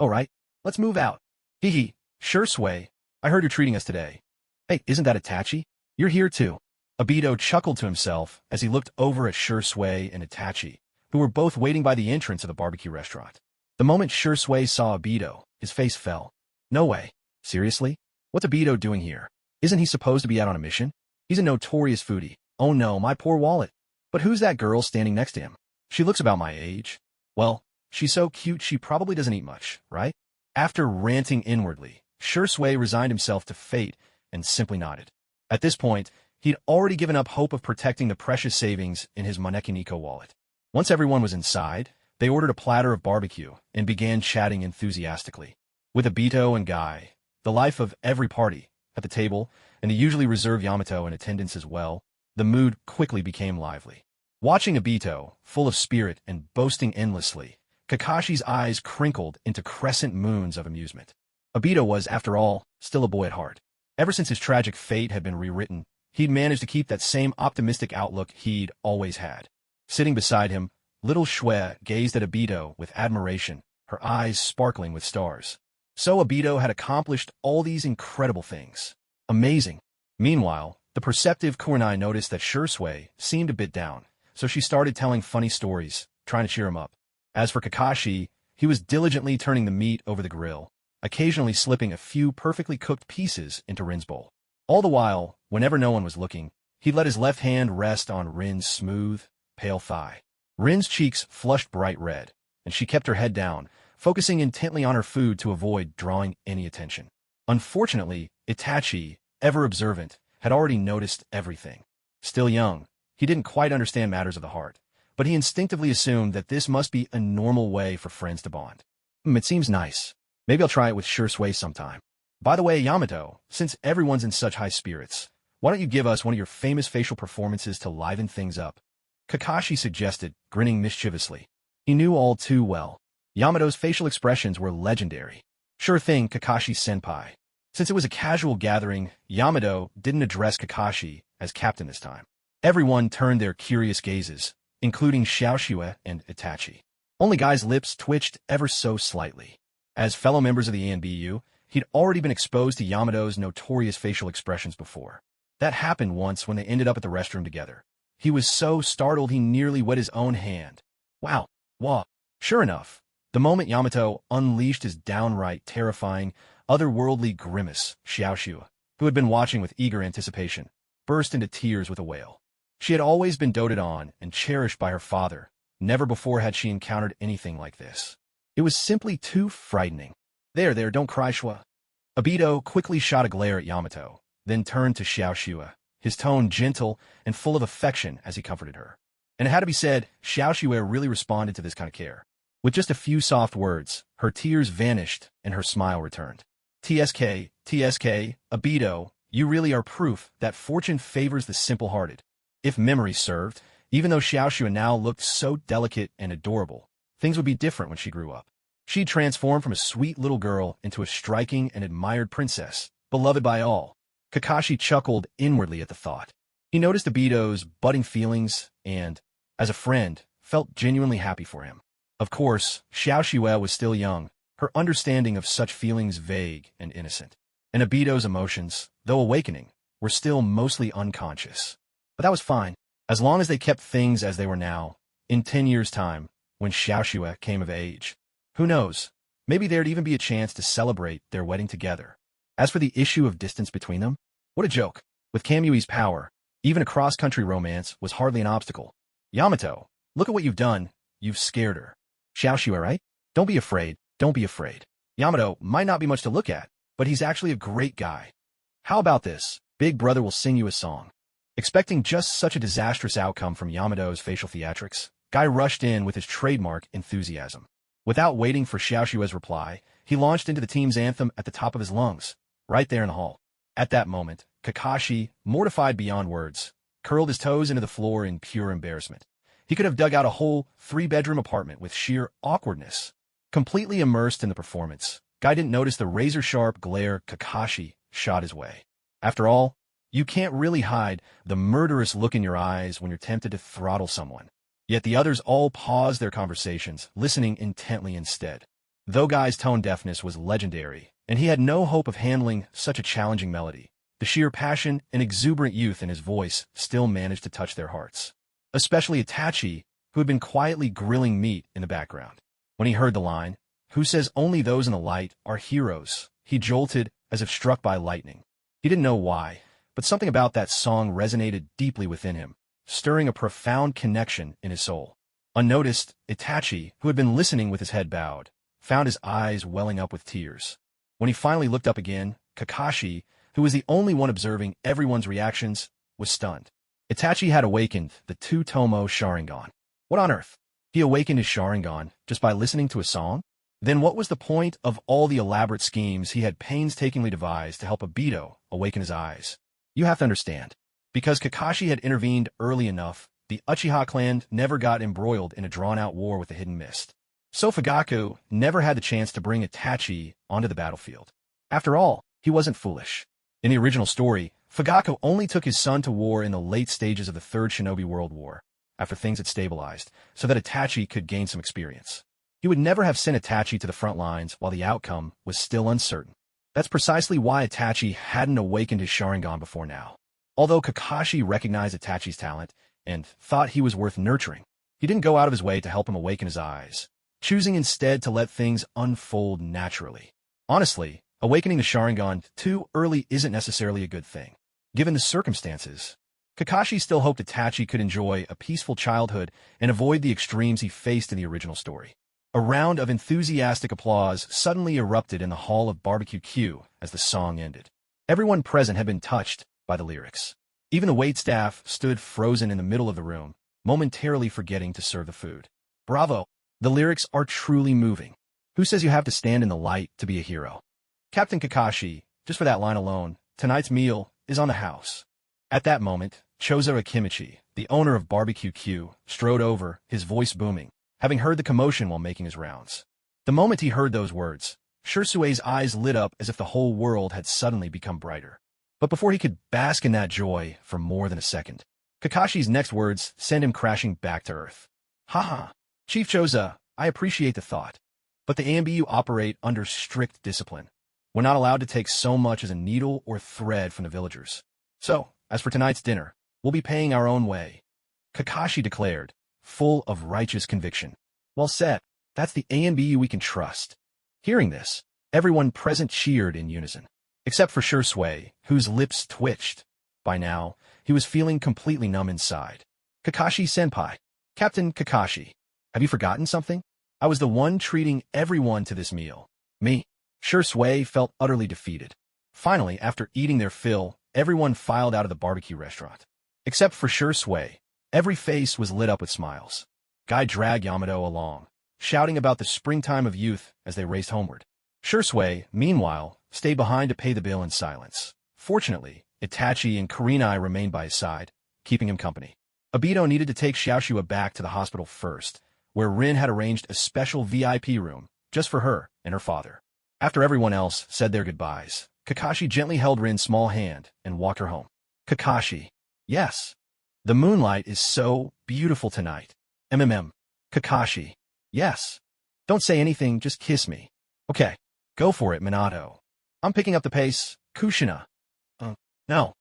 Alright, let's move out. Hee. Sure, Sway. I heard you're treating us today. Hey, isn't that Itachi? You're here too. Obito chuckled to himself as he looked over at Sure Sway and Itachi, who were both waiting by the entrance of the barbecue restaurant. The moment Sure Sway saw Obito, his face fell. No way. Seriously? What's Obito doing here? Isn't he supposed to be out on a mission? He's a notorious foodie. Oh no, my poor wallet. But who's that girl standing next to him? She looks about my age. Well, she's so cute she probably doesn't eat much, right? After ranting inwardly, Sure Sway resigned himself to fate and simply nodded. At this point, he'd already given up hope of protecting the precious savings in his Manekiniko wallet. Once everyone was inside, they ordered a platter of barbecue and began chatting enthusiastically. With Obito and Guy, the life of every party, at the table, and the usually reserved Yamato in attendance as well, the mood quickly became lively. Watching Obito, full of spirit and boasting endlessly, Kakashi's eyes crinkled into crescent moons of amusement. Obito was, after all, still a boy at heart. Ever since his tragic fate had been rewritten, he'd managed to keep that same optimistic outlook he'd always had. Sitting beside him, little Shue gazed at Obito with admiration, her eyes sparkling with stars. So Obito had accomplished all these incredible things. Amazing. Meanwhile, the perceptive Kurenai noticed that Sure Sway seemed a bit down, so she started telling funny stories, trying to cheer him up. As for Kakashi, he was diligently turning the meat over the grill, occasionally slipping a few perfectly cooked pieces into Rin's bowl. All the while, whenever no one was looking, he let his left hand rest on Rin's smooth, pale thigh. Rin's cheeks flushed bright red, and she kept her head down, focusing intently on her food to avoid drawing any attention. Unfortunately, Itachi, ever observant, had already noticed everything. Still young, he didn't quite understand matters of the heart, but he instinctively assumed that this must be a normal way for friends to bond. It seems nice. Maybe I'll try it with Sure Sway sometime. By the way, Yamato, since everyone's in such high spirits, why don't you give us one of your famous facial performances to liven things up? Kakashi suggested, grinning mischievously. He knew all too well. Yamato's facial expressions were legendary. Sure thing, Kakashi-senpai. Since it was a casual gathering, Yamato didn't address Kakashi as captain this time. Everyone turned their curious gazes, including Xiaoxue and Itachi. Only Guy's lips twitched ever so slightly. As fellow members of the ANBU, he'd already been exposed to Yamato's notorious facial expressions before. That happened once when they ended up at the restroom together. He was so startled he nearly wet his own hand. Wow. Sure enough, the moment Yamato unleashed his downright terrifying, otherworldly grimace, Xiaoxue, who had been watching with eager anticipation, burst into tears with a wail. She had always been doted on and cherished by her father. Never before had she encountered anything like this. It was simply too frightening. There, don't cry, Shua. Obito quickly shot a glare at Yamato, then turned to Xiaoxue, his tone gentle and full of affection as he comforted her. And it had to be said, Xiaoxue really responded to this kind of care. With just a few soft words, her tears vanished and her smile returned. TSK, Obito, you really are proof that fortune favors the simple-hearted. If memory served, even though Xiaoxue now looked so delicate and adorable, things would be different when she grew up. She'd transformed from a sweet little girl into a striking and admired princess, beloved by all. Kakashi chuckled inwardly at the thought. He noticed Obito's budding feelings and, as a friend, felt genuinely happy for him. Of course, Xiaoxue was still young, her understanding of such feelings vague and innocent. And Obito's emotions, though awakening, were still mostly unconscious. But that was fine, as long as they kept things as they were now. In 10 years' time, when Xiaoxue came of age, who knows, maybe there'd even be a chance to celebrate their wedding together. As for the issue of distance between them, what a joke. With Kamui's power, even a cross-country romance was hardly an obstacle. Yamato, look at what you've done. You've scared her. Xiaoxue, right? Don't be afraid. Yamato might not be much to look at, but he's actually a great guy. How about this? Big brother will sing you a song. Expecting just such a disastrous outcome from Yamato's facial theatrics, Guy rushed in with his trademark enthusiasm. Without waiting for Xiaoxue's reply, he launched into the team's anthem at the top of his lungs, right there in the hall. At that moment, Kakashi, mortified beyond words, curled his toes into the floor in pure embarrassment. He could have dug out a whole 3-bedroom apartment with sheer awkwardness. Completely immersed in the performance, Guy didn't notice the razor-sharp glare Kakashi shot his way. After all, You can't really hide the murderous look in your eyes when you're tempted to throttle someone. Yet the others all paused their conversations, listening intently instead. Though Guy's tone deafness was legendary, and he had no hope of handling such a challenging melody, the sheer passion and exuberant youth in his voice still managed to touch their hearts. Especially Itachi, who had been quietly grilling meat in the background. When he heard the line, "Who says only those in the light are heroes?" he jolted as if struck by lightning. He didn't know why, but something about that song resonated deeply within him, stirring a profound connection in his soul. Unnoticed, Itachi, who had been listening with his head bowed, found his eyes welling up with tears. When he finally looked up again, Kakashi, who was the only one observing everyone's reactions, was stunned. Itachi had awakened the two-tomo Sharingan. What on earth? He awakened his Sharingan just by listening to a song? Then what was the point of all the elaborate schemes he had painstakingly devised to help Obito awaken his eyes? You have to understand. Because Kakashi had intervened early enough, the Uchiha clan never got embroiled in a drawn-out war with the Hidden Mist. So Fugaku never had the chance to bring Itachi onto the battlefield. After all, he wasn't foolish. In the original story, Fugaku only took his son to war in the late stages of the Third Shinobi World War, after things had stabilized, so that Itachi could gain some experience. He would never have sent Itachi to the front lines while the outcome was still uncertain. That's precisely why Itachi hadn't awakened his Sharingan before now. Although Kakashi recognized Itachi's talent and thought he was worth nurturing, he didn't go out of his way to help him awaken his eyes, choosing instead to let things unfold naturally. Honestly, awakening the Sharingan too early isn't necessarily a good thing. Given the circumstances, Kakashi still hoped Itachi could enjoy a peaceful childhood and avoid the extremes he faced in the original story. A round of enthusiastic applause suddenly erupted in the hall of Barbecue Q as the song ended. Everyone present had been touched by the lyrics. Even the waitstaff stood frozen in the middle of the room, momentarily forgetting to serve the food. Bravo! The lyrics are truly moving. Who says you have to stand in the light to be a hero? Captain Kakashi, just for that line alone, tonight's meal is on the house. At that moment, Chozo Akimichi, the owner of Barbecue Q, strode over, his voice booming, having heard the commotion while making his rounds. The moment he heard those words, Shirsue's eyes lit up as if the whole world had suddenly become brighter. But before he could bask in that joy for more than a second, Kakashi's next words sent him crashing back to earth. Haha, Chief Choza, I appreciate the thought, but the AMBU operate under strict discipline. We're not allowed to take so much as a needle or thread from the villagers. So, as for tonight's dinner, we'll be paying our own way, Kakashi declared, full of righteous conviction. Well said. That's the AMBU we can trust. Hearing this, everyone present cheered in unison, except for Shursui, whose lips twitched. By now, he was feeling completely numb inside. Kakashi-senpai. Captain Kakashi. Have you forgotten something? I was the one treating everyone to this meal. Me. Shursui felt utterly defeated. Finally, after eating their fill, everyone filed out of the barbecue restaurant. Except for Shursui, every face was lit up with smiles. Guy dragged Yamato along, shouting about the springtime of youth as they raced homeward. Shursui, meanwhile, stayed behind to pay the bill in silence. Fortunately, Itachi and Kurenai remained by his side, keeping him company. Obito needed to take Xiaoshua back to the hospital first, where Rin had arranged a special VIP room just for her and her father. After everyone else said their goodbyes, Kakashi gently held Rin's small hand and walked her home. Kakashi. Yes. The moonlight is so beautiful tonight. Kakashi. Yes. Don't say anything, just kiss me. Okay. Go for it, Minato. I'm picking up the pace. Kushina. No.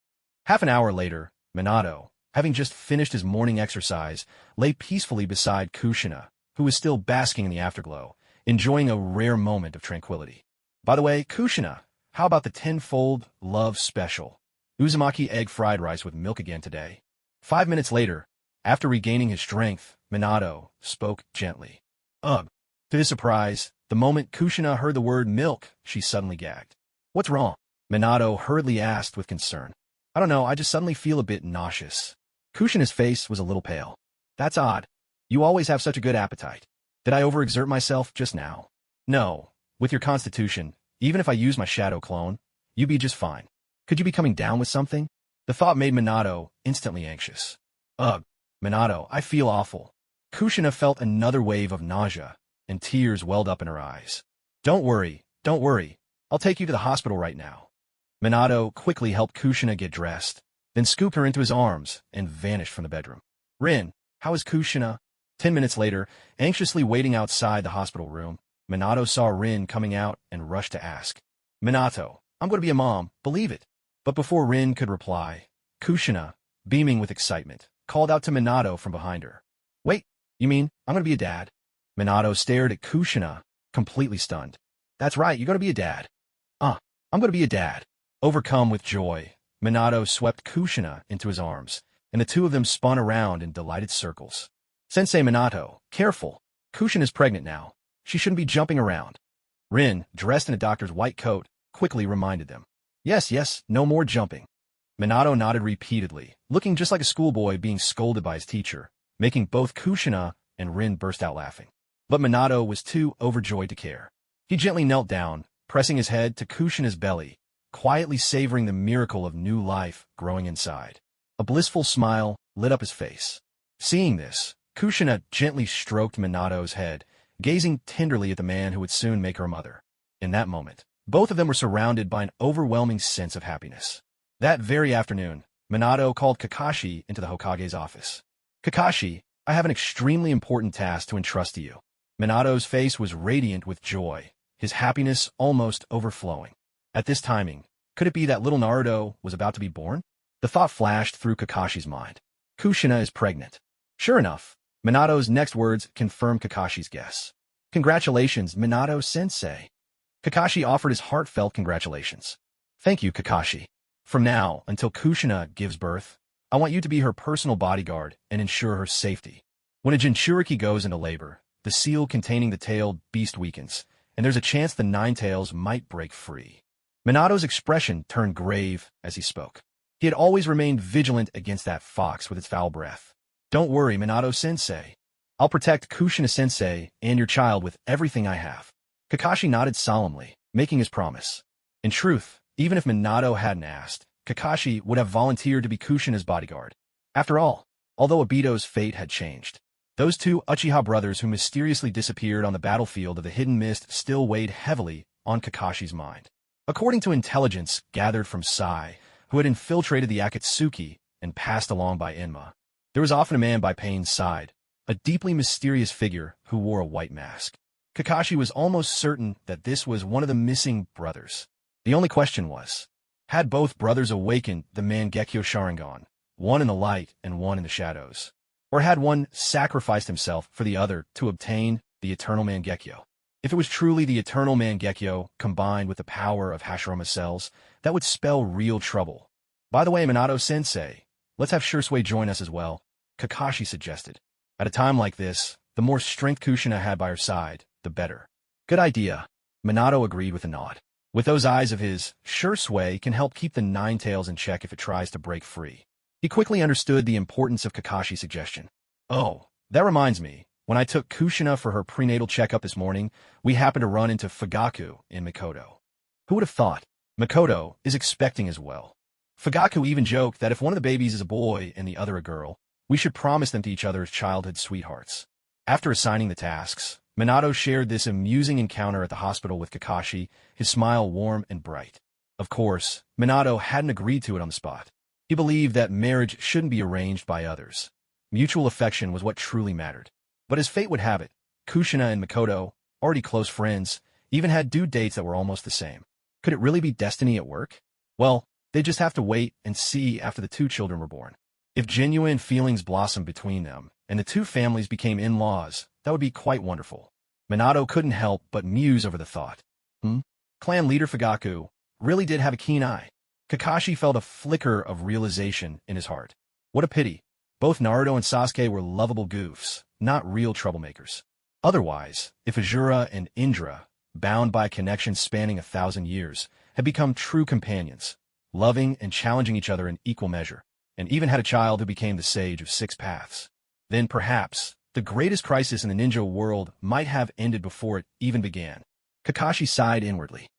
Half an hour later, Minato, having just finished his morning exercise, lay peacefully beside Kushina, who was still basking in the afterglow, enjoying a rare moment of tranquility. By the way, Kushina, how about the tenfold love special? Uzumaki egg fried rice with milk again today. 5 minutes later, after regaining his strength, Minato spoke gently. Ugh. To his surprise, the moment Kushina heard the word milk, she suddenly gagged. What's wrong? Minato hurriedly asked with concern. I don't know, I just suddenly feel a bit nauseous. Kushina's face was a little pale. That's odd. You always have such a good appetite. Did I overexert myself just now? No. With your constitution, even if I use my shadow clone, you'd be just fine. Could you be coming down with something? The thought made Minato instantly anxious. Ugh, Minato, I feel awful. Kushina felt another wave of nausea, and tears welled up in her eyes. Don't worry. I'll take you to the hospital right now. Minato quickly helped Kushina get dressed, then scooped her into his arms and vanished from the bedroom. Rin, how is Kushina? 10 minutes later, anxiously waiting outside the hospital room, Minato saw Rin coming out and rushed to ask, Minato, I'm going to be a mom, believe it. But before Rin could reply, Kushina, beaming with excitement, called out to Minato from behind her. Wait, you mean I'm going to be a dad? Minato stared at Kushina, completely stunned. That's right, you're going to be a dad. I'm going to be a dad. Overcome with joy, Minato swept Kushina into his arms, and the two of them spun around in delighted circles. Sensei Minato, careful. Kushina's pregnant now. She shouldn't be jumping around. Rin, dressed in a doctor's white coat, quickly reminded them. Yes, no more jumping. Minato nodded repeatedly, looking just like a schoolboy being scolded by his teacher, making both Kushina and Rin burst out laughing. But Minato was too overjoyed to care. He gently knelt down, pressing his head to Kushina's belly, quietly savoring the miracle of new life growing inside. A blissful smile lit up his face. Seeing this, Kushina gently stroked Minato's head, gazing tenderly at the man who would soon make her mother. In that moment, both of them were surrounded by an overwhelming sense of happiness. That very afternoon, Minato called Kakashi into the Hokage's office. Kakashi, I have an extremely important task to entrust to you. Minato's face was radiant with joy, his happiness almost overflowing. At this timing, could it be that little Naruto was about to be born? The thought flashed through Kakashi's mind. Kushina is pregnant. Sure enough, Minato's next words confirmed Kakashi's guess. Congratulations, Minato-sensei. Kakashi offered his heartfelt congratulations. Thank you, Kakashi. From now until Kushina gives birth, I want you to be her personal bodyguard and ensure her safety. When a Jinchuriki goes into labor, the seal containing the tailed beast weakens, and there's a chance the nine tails might break free. Minato's expression turned grave as he spoke. He had always remained vigilant against that fox with its foul breath. Don't worry, Minato-sensei. I'll protect Kushina-sensei and your child with everything I have. Kakashi nodded solemnly, making his promise. In truth, even if Minato hadn't asked, Kakashi would have volunteered to be Kushina's bodyguard. After all, although Obito's fate had changed, those two Uchiha brothers who mysteriously disappeared on the battlefield of the Hidden Mist still weighed heavily on Kakashi's mind. According to intelligence gathered from Sai, who had infiltrated the Akatsuki and passed along by Enma, there was often a man by Pain's side, a deeply mysterious figure who wore a white mask. Kakashi was almost certain that this was one of the missing brothers. The only question was, had both brothers awakened the Mangekyo Sharingan, one in the light and one in the shadows? Or had one sacrificed himself for the other to obtain the eternal Mangekyo? If it was truly the eternal Mangekyo combined with the power of Hashirama cells, that would spell real trouble. By the way, Minato-sensei, let's have Shursui join us as well, Kakashi suggested. At a time like this, the more strength Kushina had by her side, the better. Good idea, Minato agreed with a nod. With those eyes of his, Shursui can help keep the nine tails in check if it tries to break free. He quickly understood the importance of Kakashi's suggestion. Oh, that reminds me. When I took Kushina for her prenatal checkup this morning, we happened to run into Fugaku in Mikoto. Who would have thought? Mikoto is expecting as well. Fugaku even joked that if one of the babies is a boy and the other a girl, we should promise them to each other as childhood sweethearts. After assigning the tasks, Minato shared this amusing encounter at the hospital with Kakashi, his smile warm and bright. Of course, Minato hadn't agreed to it on the spot. He believed that marriage shouldn't be arranged by others. Mutual affection was what truly mattered. But as fate would have it, Kushina and Mikoto, already close friends, even had due dates that were almost the same. Could it really be destiny at work? Well, they'd just have to wait and see after the two children were born. If genuine feelings blossomed between them, and the two families became in-laws, that would be quite wonderful. Minato couldn't help but muse over the thought. Clan leader Fugaku really did have a keen eye. Kakashi felt a flicker of realization in his heart. What a pity. Both Naruto and Sasuke were lovable goofs, not real troublemakers. Otherwise, if Azura and Indra, bound by a connection spanning 1,000 years, had become true companions, loving and challenging each other in equal measure, and even had a child who became the sage of 6 paths, then perhaps the greatest crisis in the ninja world might have ended before it even began. Kakashi sighed inwardly.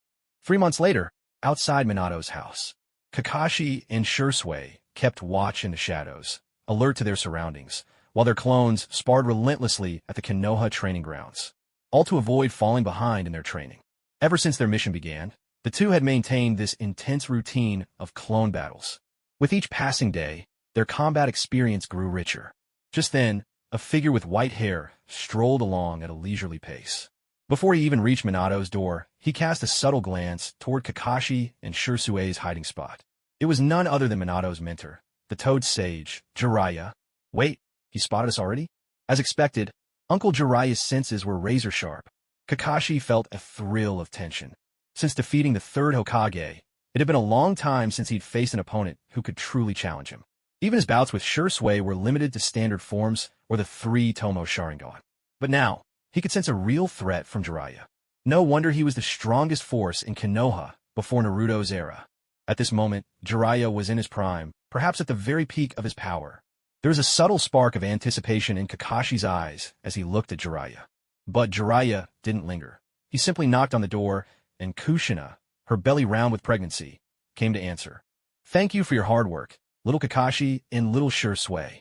3 months later, outside Minato's house, Kakashi and Shursui kept watch in the shadows, alert to their surroundings, while their clones sparred relentlessly at the Konoha training grounds, all to avoid falling behind in their training. Ever since their mission began, The two had maintained this intense routine of clone battles. With each passing day, their combat experience grew richer. Just then, a figure with white hair strolled along at a leisurely pace. Before he even reached Minato's door, he cast a subtle glance toward Kakashi and Shirsue's hiding spot. It was none other than Minato's mentor, the Toad Sage, Jiraiya. Wait, he spotted us already? As expected, Uncle Jiraiya's senses were razor-sharp. Kakashi felt a thrill of tension. Since defeating the third Hokage, it had been a long time since he'd faced an opponent who could truly challenge him. Even his bouts with Shirsue were limited to standard forms or the three Tomo Sharingan. But now, he could sense a real threat from Jiraiya. No wonder he was the strongest force in Konoha before Naruto's era. At this moment, Jiraiya was in his prime, perhaps at the very peak of his power. There was a subtle spark of anticipation in Kakashi's eyes as he looked at Jiraiya. But Jiraiya didn't linger. He simply knocked on the door, and Kushina, her belly round with pregnancy, came to answer. "Thank you for your hard work, little Kakashi and little Shirsue.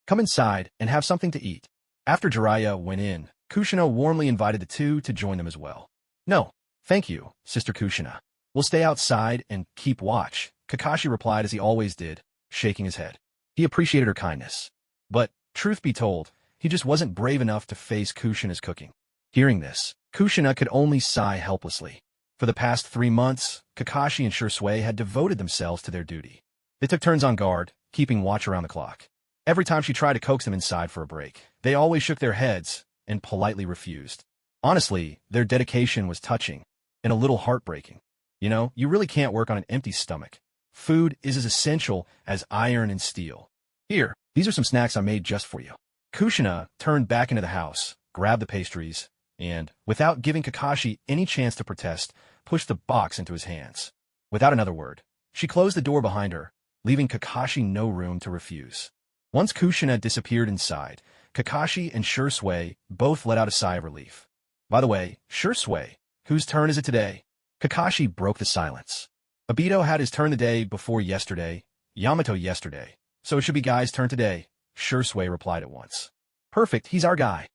Come inside and have something to eat." After Jiraiya went in, Kushina warmly invited the two to join them as well. "No, thank you, Sister Kushina. We'll stay outside and keep watch," Kakashi replied as he always did, shaking his head. He appreciated her kindness. But, truth be told, he just wasn't brave enough to face Kushina's cooking. Hearing this, Kushina could only sigh helplessly. For the past 3 months, Kakashi and Shirsue had devoted themselves to their duty. They took turns on guard, keeping watch around the clock. Every time she tried to coax them inside for a break, they always shook their heads and politely refused. Honestly, their dedication was touching and a little heartbreaking. You know, you really can't work on an empty stomach. Food is as essential as iron and steel. Here, these are some snacks I made just for you. Kushina turned back into the house, grabbed the pastries, and, without giving Kakashi any chance to protest, pushed the box into his hands. Without another word, she closed the door behind her, leaving Kakashi no room to refuse. Once Kushina disappeared inside, Kakashi and Shirsue both let out a sigh of relief. "By the way, Shirsue, whose turn is it today?" Kakashi broke the silence. "Obito had his turn the day before yesterday, Yamato yesterday, so it should be Guy's turn today," Shirsue replied at once. "Perfect, he's our guy."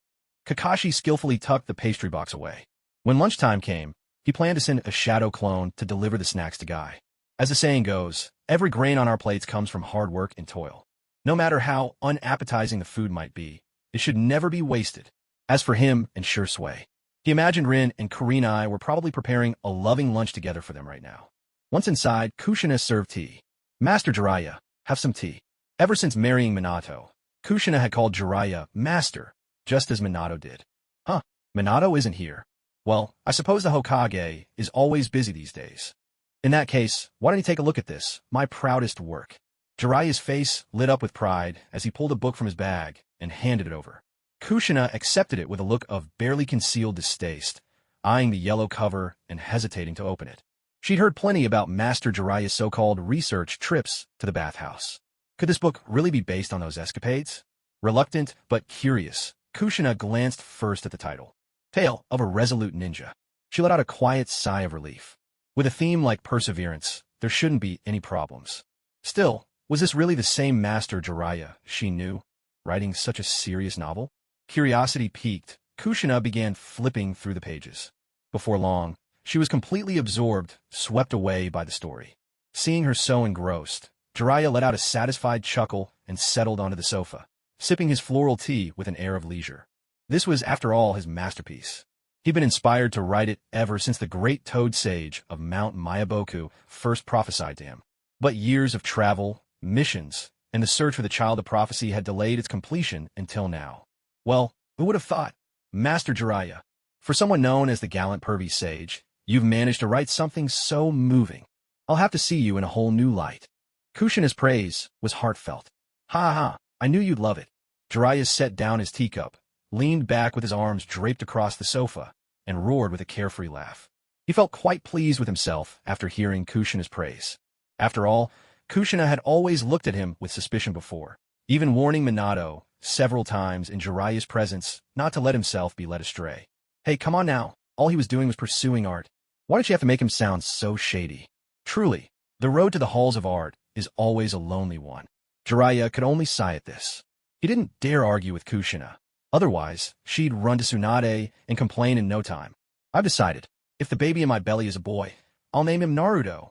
Kakashi skillfully tucked the pastry box away. When lunchtime came, he planned to send a shadow clone to deliver the snacks to Guy. As the saying goes, every grain on our plates comes from hard work and toil. No matter how unappetizing the food might be, it should never be wasted. As for him and Shirsue, he imagined Rin and Kurenai were probably preparing a loving lunch together for them right now. Once inside, Kushina served tea. "Master Jiraiya, have some tea." Ever since marrying Minato, Kushina had called Jiraiya Master, just as Minato did. "Huh, Minato isn't here. Well, I suppose the Hokage is always busy these days. In that case, why don't you take a look at this, my proudest work?" Jiraiya's face lit up with pride as he pulled a book from his bag and handed it over. Kushina accepted it with a look of barely concealed distaste, eyeing the yellow cover and hesitating to open it. She'd heard plenty about Master Jiraiya's so-called research trips to the bathhouse. Could this book really be based on those escapades? Reluctant but curious, Kushina glanced first at the title, Tale of a Resolute Ninja. She let out a quiet sigh of relief. With a theme like perseverance, there shouldn't be any problems. Still, was this really the same Master Jiraiya she knew, writing such a serious novel? Curiosity piqued, Kushina began flipping through the pages. Before long, she was completely absorbed, swept away by the story. Seeing her so engrossed, Jiraiya let out a satisfied chuckle and settled onto the sofa, sipping his floral tea with an air of leisure. This was, after all, his masterpiece. He'd been inspired to write it ever since the great Toad Sage of Mount Myaboku first prophesied to him. But years of travel, missions, and the search for the child of prophecy had delayed its completion until now. Well, who would have thought? Master Jiraiya, for someone known as the gallant pervy sage, you've managed to write something so moving. I'll have to see you in a whole new light. Kushina's praise was heartfelt. "Ha ha, I knew you'd love it." Jiraiya set down his teacup, leaned back with his arms draped across the sofa, and roared with a carefree laugh. He felt quite pleased with himself after hearing Kushina's praise. After all, Kushina had always looked at him with suspicion before, even warning Minato several times in Jiraiya's presence not to let himself be led astray. Hey, come on now. All he was doing was pursuing art. Why don't you have to make him sound so shady? Truly, the road to the halls of art is always a lonely one. Jiraiya could only sigh at this. He didn't dare argue with Kushina. Otherwise, she'd run to Tsunade and complain in no time. "I've decided. If the baby in my belly is a boy, I'll name him Naruto.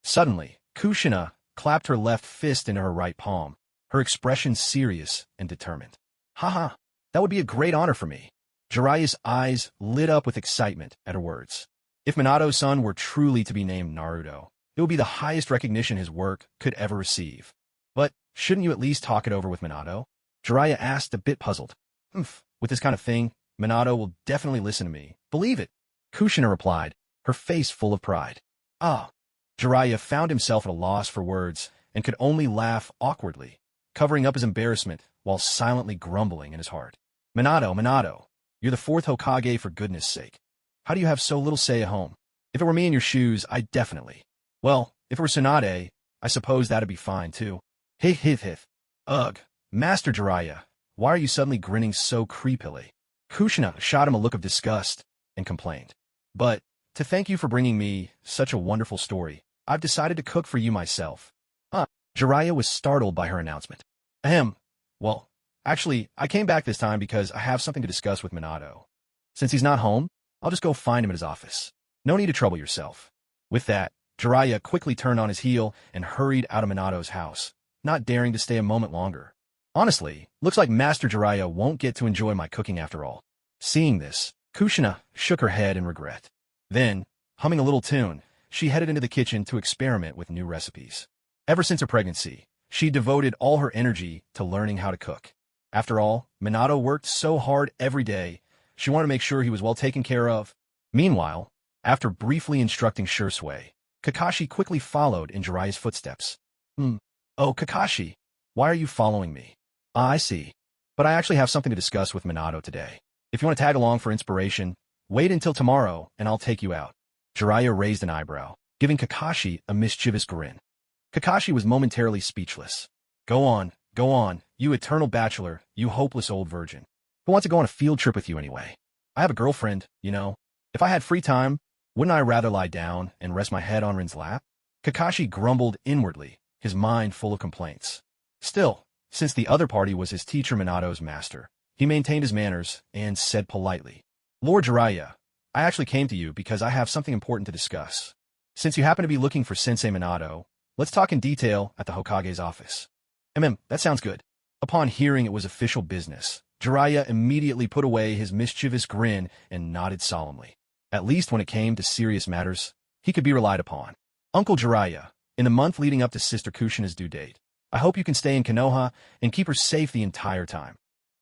Suddenly, Kushina clapped her left fist into her right palm, her expression serious and determined. Haha, that would be a great honor for me. Jiraiya's eyes lit up with excitement at her words. If Minato's son were truly to be named Naruto, it would be the highest recognition his work could ever receive. But shouldn't you at least talk it over with Minato? Jiraiya asked, a bit puzzled. With this kind of thing, Minato will definitely listen to me. Believe it. Kushina replied, her face full of pride. Ah. Jiraiya found himself at a loss for words and could only laugh awkwardly, covering up his embarrassment while silently grumbling in his heart. Minato, you're the fourth Hokage for goodness sake. How do you have so little say at home? If it were me in your shoes, I'd definitely. Well, if it were Tsunade, I suppose that'd be fine too. Hith. Ugh, Master Jiraiya, why are you suddenly grinning so creepily? Kushina shot him a look of disgust and complained. But, to thank you for bringing me such a wonderful story, I've decided to cook for you myself. Jiraiya was startled by her announcement. Well, actually, I came back this time because I have something to discuss with Minato. Since he's not home, I'll just go find him at his office. No need to trouble yourself. With that, Jiraiya quickly turned on his heel and hurried out of Minato's house, not daring to stay a moment longer. Honestly, looks like Master Jiraiya won't get to enjoy my cooking after all. Seeing this, Kushina shook her head in regret. Then, humming a little tune, she headed into the kitchen to experiment with new recipes. Ever since her pregnancy, she devoted all her energy to learning how to cook. After all, Minato worked so hard every day, she wanted to make sure he was well taken care of. Meanwhile, after briefly instructing Shursui, Kakashi quickly followed in Jiraiya's footsteps. Oh, Kakashi, why are you following me? I see. But I actually have something to discuss with Minato today. If you want to tag along for inspiration, wait until tomorrow and I'll take you out. Jiraiya raised an eyebrow, giving Kakashi a mischievous grin. Kakashi was momentarily speechless. Go on, you eternal bachelor, you hopeless old virgin. Who wants to go on a field trip with you anyway? I have a girlfriend, you know. If I had free time, wouldn't I rather lie down and rest my head on Rin's lap? Kakashi grumbled inwardly, his mind full of complaints. Still, since the other party was his teacher Minato's master, he maintained his manners and said politely, Lord Jiraiya, I actually came to you because I have something important to discuss. Since you happen to be looking for Sensei Minato, let's talk in detail at the Hokage's office. That sounds good. Upon hearing it was official business, Jiraiya immediately put away his mischievous grin and nodded solemnly. At least when it came to serious matters, he could be relied upon. Uncle Jiraiya, in the month leading up to Sister Kushina's due date, I hope you can stay in Konoha and keep her safe the entire time.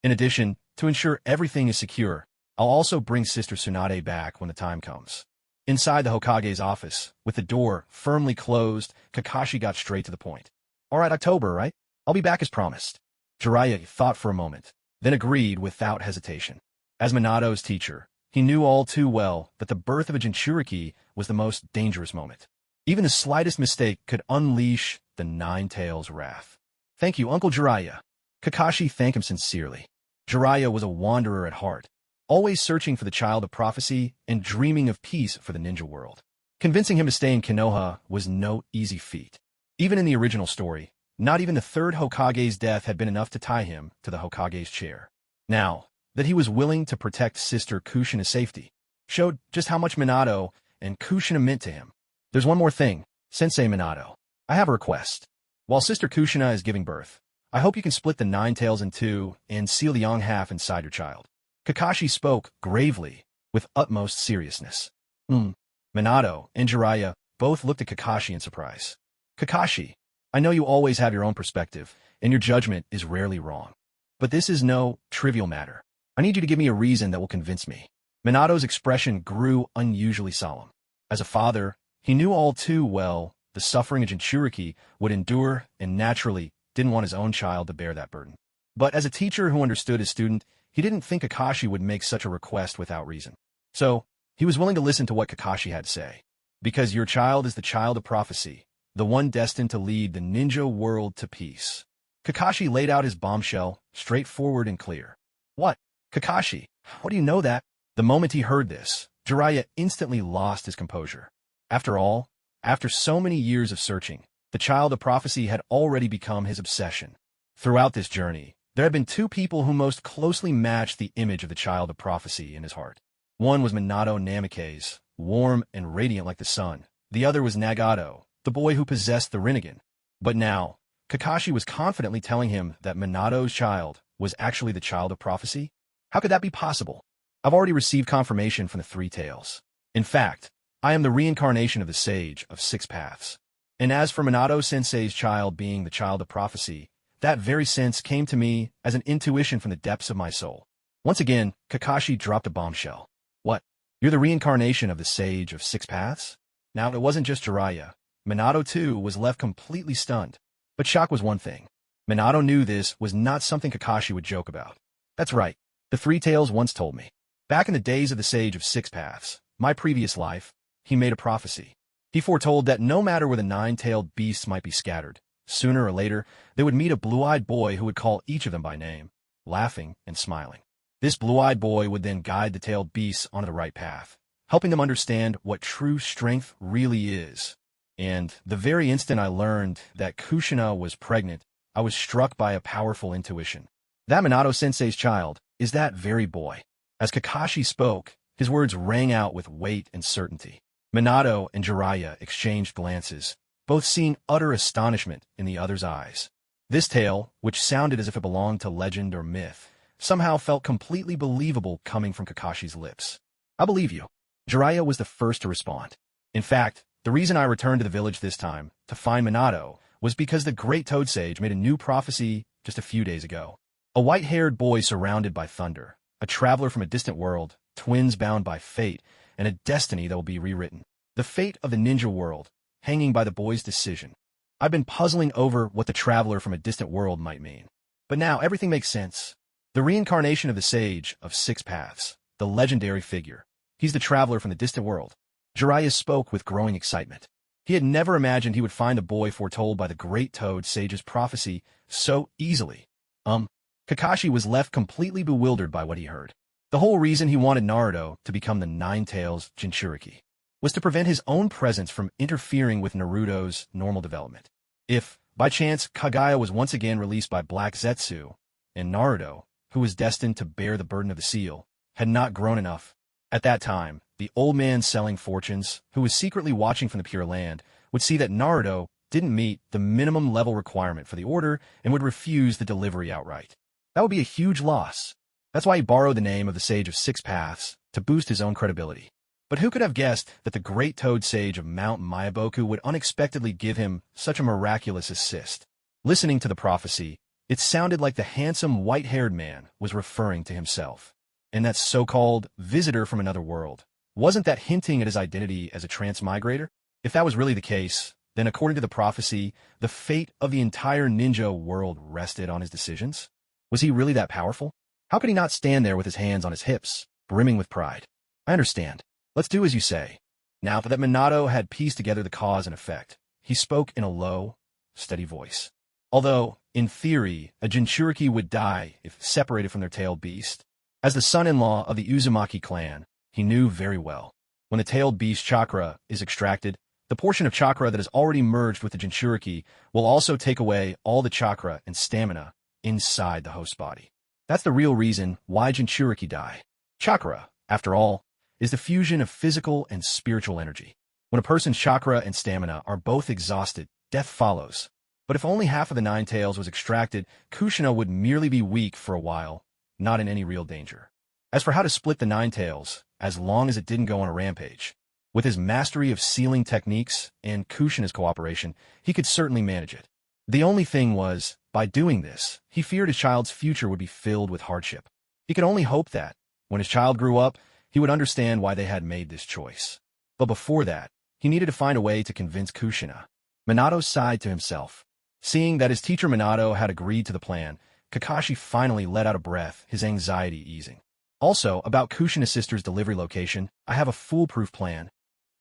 In addition, to ensure everything is secure, I'll also bring Sister Tsunade back when the time comes. Inside the Hokage's office, with the door firmly closed, Kakashi got straight to the point. All right, October, right? I'll be back as promised. Jiraiya thought for a moment, then agreed without hesitation. As Minato's teacher, he knew all too well that the birth of a Jinchuriki was the most dangerous moment. Even the slightest mistake could unleash the Nine-Tails' wrath. Thank you, Uncle Jiraiya. Kakashi thanked him sincerely. Jiraiya was a wanderer at heart, always searching for the child of prophecy and dreaming of peace for the ninja world. Convincing him to stay in Konoha was no easy feat. Even in the original story, not even the third Hokage's death had been enough to tie him to the Hokage's chair. Now, that he was willing to protect Sister Kushina's safety, showed just how much Minato and Kushina meant to him. There's one more thing, Sensei Minato. I have a request. While Sister Kushina is giving birth, I hope you can split the Nine-Tails in two and seal the young half inside your child. Kakashi spoke gravely, with utmost seriousness. Minato and Jiraiya both looked at Kakashi in surprise. Kakashi, I know you always have your own perspective, and your judgment is rarely wrong. But this is no trivial matter. I need you to give me a reason that will convince me. Minato's expression grew unusually solemn. As a father, he knew all too well the suffering a Jinchuriki would endure and naturally didn't want his own child to bear that burden. But as a teacher who understood his student, he didn't think Kakashi would make such a request without reason. So, he was willing to listen to what Kakashi had to say. Because your child is the child of prophecy, the one destined to lead the ninja world to peace. Kakashi laid out his bombshell, straightforward and clear. What? Kakashi, how do you know that? The moment he heard this, Jiraiya instantly lost his composure. After all, after so many years of searching, the child of prophecy had already become his obsession. Throughout this journey, there had been two people who most closely matched the image of the child of prophecy in his heart. One was Minato Namikaze, warm and radiant like the sun, The other was Nagato, the boy who possessed the Rinnegan. But now, Kakashi was confidently telling him that Minato's child was actually the child of prophecy? How could that be possible? I've already received confirmation from the Three Tails. In fact, I am the reincarnation of the Sage of Six Paths. And as for Minato-sensei's child being the child of prophecy, that very sense came to me as an intuition from the depths of my soul. Once again, Kakashi dropped a bombshell. What? You're the reincarnation of the Sage of Six Paths? Now, it wasn't just Jiraiya. Minato, too, was left completely stunned. But shock was one thing. Minato knew this was not something Kakashi would joke about. That's right. The Three Tails once told me. Back in the days of the Sage of Six Paths, my previous life, he made a prophecy. He foretold that no matter where the nine-tailed beasts might be scattered, sooner or later, they would meet a blue-eyed boy who would call each of them by name, laughing and smiling. This blue-eyed boy would then guide the tailed beasts onto the right path, helping them understand what true strength really is. And the very instant I learned that Kushina was pregnant, I was struck by a powerful intuition. That Minato-sensei's child is that very boy. As Kakashi spoke, his words rang out with weight and certainty. Minato and Jiraiya exchanged glances, both seeing utter astonishment in the other's eyes. This tale, which sounded as if it belonged to legend or myth, somehow felt completely believable coming from Kakashi's lips. I believe you. Jiraiya was the first to respond. In fact, the reason I returned to the village this time, to find Minato, was because the great Toad Sage made a new prophecy just a few days ago. A white-haired boy surrounded by thunder, a traveler from a distant world, twins bound by fate, and a destiny that will be rewritten. The fate of the ninja world, hanging by the boy's decision. I've been puzzling over what the traveler from a distant world might mean. But now everything makes sense. The reincarnation of the Sage of Six Paths, the legendary figure. He's the traveler from the distant world. Jiraiya spoke with growing excitement. He had never imagined he would find the boy foretold by the great Toad Sage's prophecy so easily. Kakashi was left completely bewildered by what he heard. The whole reason he wanted Naruto to become the Nine-Tails Jinchuriki was to prevent his own presence from interfering with Naruto's normal development. If, by chance, Kaguya was once again released by Black Zetsu, and Naruto, who was destined to bear the burden of the seal, had not grown enough, at that time, the old man selling fortunes, who was secretly watching from the Pure Land, would see that Naruto didn't meet the minimum level requirement for the order and would refuse the delivery outright. That would be a huge loss. That's why he borrowed the name of the Sage of Six Paths to boost his own credibility. But who could have guessed that the great Toad Sage of Mount Myaboku would unexpectedly give him such a miraculous assist? Listening to the prophecy, it sounded like the handsome white-haired man was referring to himself. And that so-called visitor from another world, wasn't that hinting at his identity as a transmigrator? If that was really the case, then according to the prophecy, the fate of the entire ninja world rested on his decisions? Was he really that powerful? How could he not stand there with his hands on his hips, brimming with pride? I understand. Let's do as you say. Now that Minato had pieced together the cause and effect, he spoke in a low, steady voice. Although, in theory, a Jinchuriki would die if separated from their tailed beast, as the son-in-law of the Uzumaki clan, he knew very well. When the tailed beast chakra is extracted, the portion of chakra that is already merged with the Jinchuriki will also take away all the chakra and stamina inside the host body. That's the real reason why Jinchuriki die. Chakra, after all, is the fusion of physical and spiritual energy. When a person's chakra and stamina are both exhausted, death follows. But if only half of the nine tails was extracted, Kushina would merely be weak for a while, not in any real danger. As for how to split the nine tails, as long as it didn't go on a rampage, with his mastery of sealing techniques and Kushina's cooperation, he could certainly manage it. The only thing was, by doing this, he feared his child's future would be filled with hardship. He could only hope that, when his child grew up, he would understand why they had made this choice. But before that, he needed to find a way to convince Kushina. Minato sighed to himself. Seeing that his teacher Minato had agreed to the plan, Kakashi finally let out a breath, his anxiety easing. Also, about Kushina's sister's delivery location, I have a foolproof plan.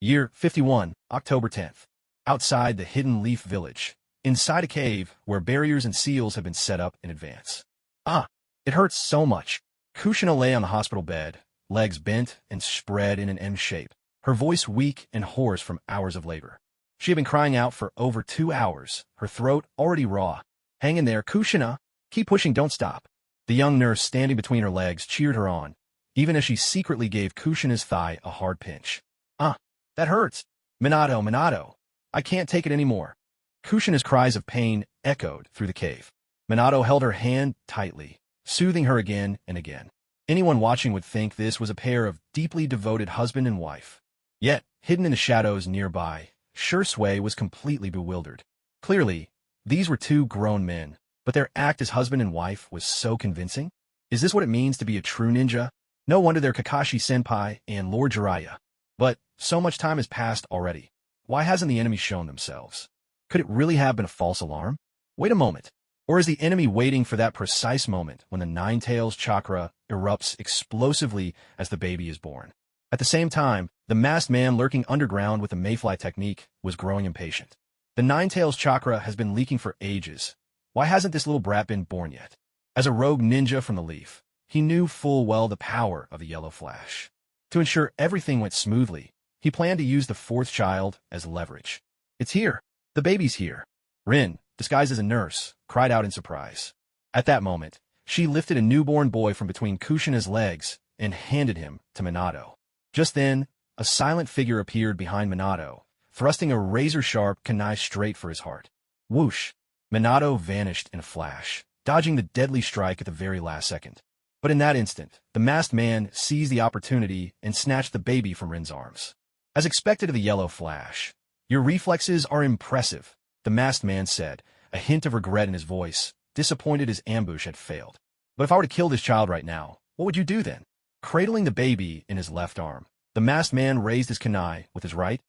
Year 51, October 10th. Outside the Hidden Leaf Village, inside a cave where barriers and seals have been set up in advance. It hurts so much. Kushina lay on the hospital bed, legs bent and spread in an M shape, her voice weak and hoarse from hours of labor. She had been crying out for over 2 hours, her throat already raw. Hang in there, Kushina. Keep pushing, don't stop. The young nurse standing between her legs cheered her on, even as she secretly gave Kushina's thigh a hard pinch. That hurts. Minato, Minato! I can't take it anymore. Kushina's cries of pain echoed through the cave. Minato held her hand tightly, soothing her again and again. Anyone watching would think this was a pair of deeply devoted husband and wife. Yet, hidden in the shadows nearby, Shursui was completely bewildered. Clearly, these were two grown men, but their act as husband and wife was so convincing. Is this what it means to be a true ninja? No wonder they're Kakashi-senpai and Lord Jiraiya. But so much time has passed already. Why hasn't the enemy shown themselves? Could it really have been a false alarm? Wait a moment. Or is the enemy waiting for that precise moment when the Nine-Tails chakra erupts explosively as the baby is born? At the same time, the masked man lurking underground with the mayfly technique was growing impatient. The Nine-Tails chakra has been leaking for ages. Why hasn't this little brat been born yet? As a rogue ninja from the Leaf, he knew full well the power of the Yellow Flash. To ensure everything went smoothly, he planned to use the fourth child as leverage. It's here. The baby's here. Rin, disguised as a nurse, cried out in surprise. At that moment, she lifted a newborn boy from between Kushina's legs and handed him to Minato. Just then, a silent figure appeared behind Minato, thrusting a razor-sharp kunai straight for his heart. Whoosh! Minato vanished in a flash, dodging the deadly strike at the very last second. But in that instant, the masked man seized the opportunity and snatched the baby from Rin's arms. As expected of the Yellow Flash, "Your reflexes are impressive," the masked man said, a hint of regret in his voice, disappointed his ambush had failed. "But if I were to kill this child right now, what would you do then?" Cradling the baby in his left arm, the masked man raised his kunai with his right,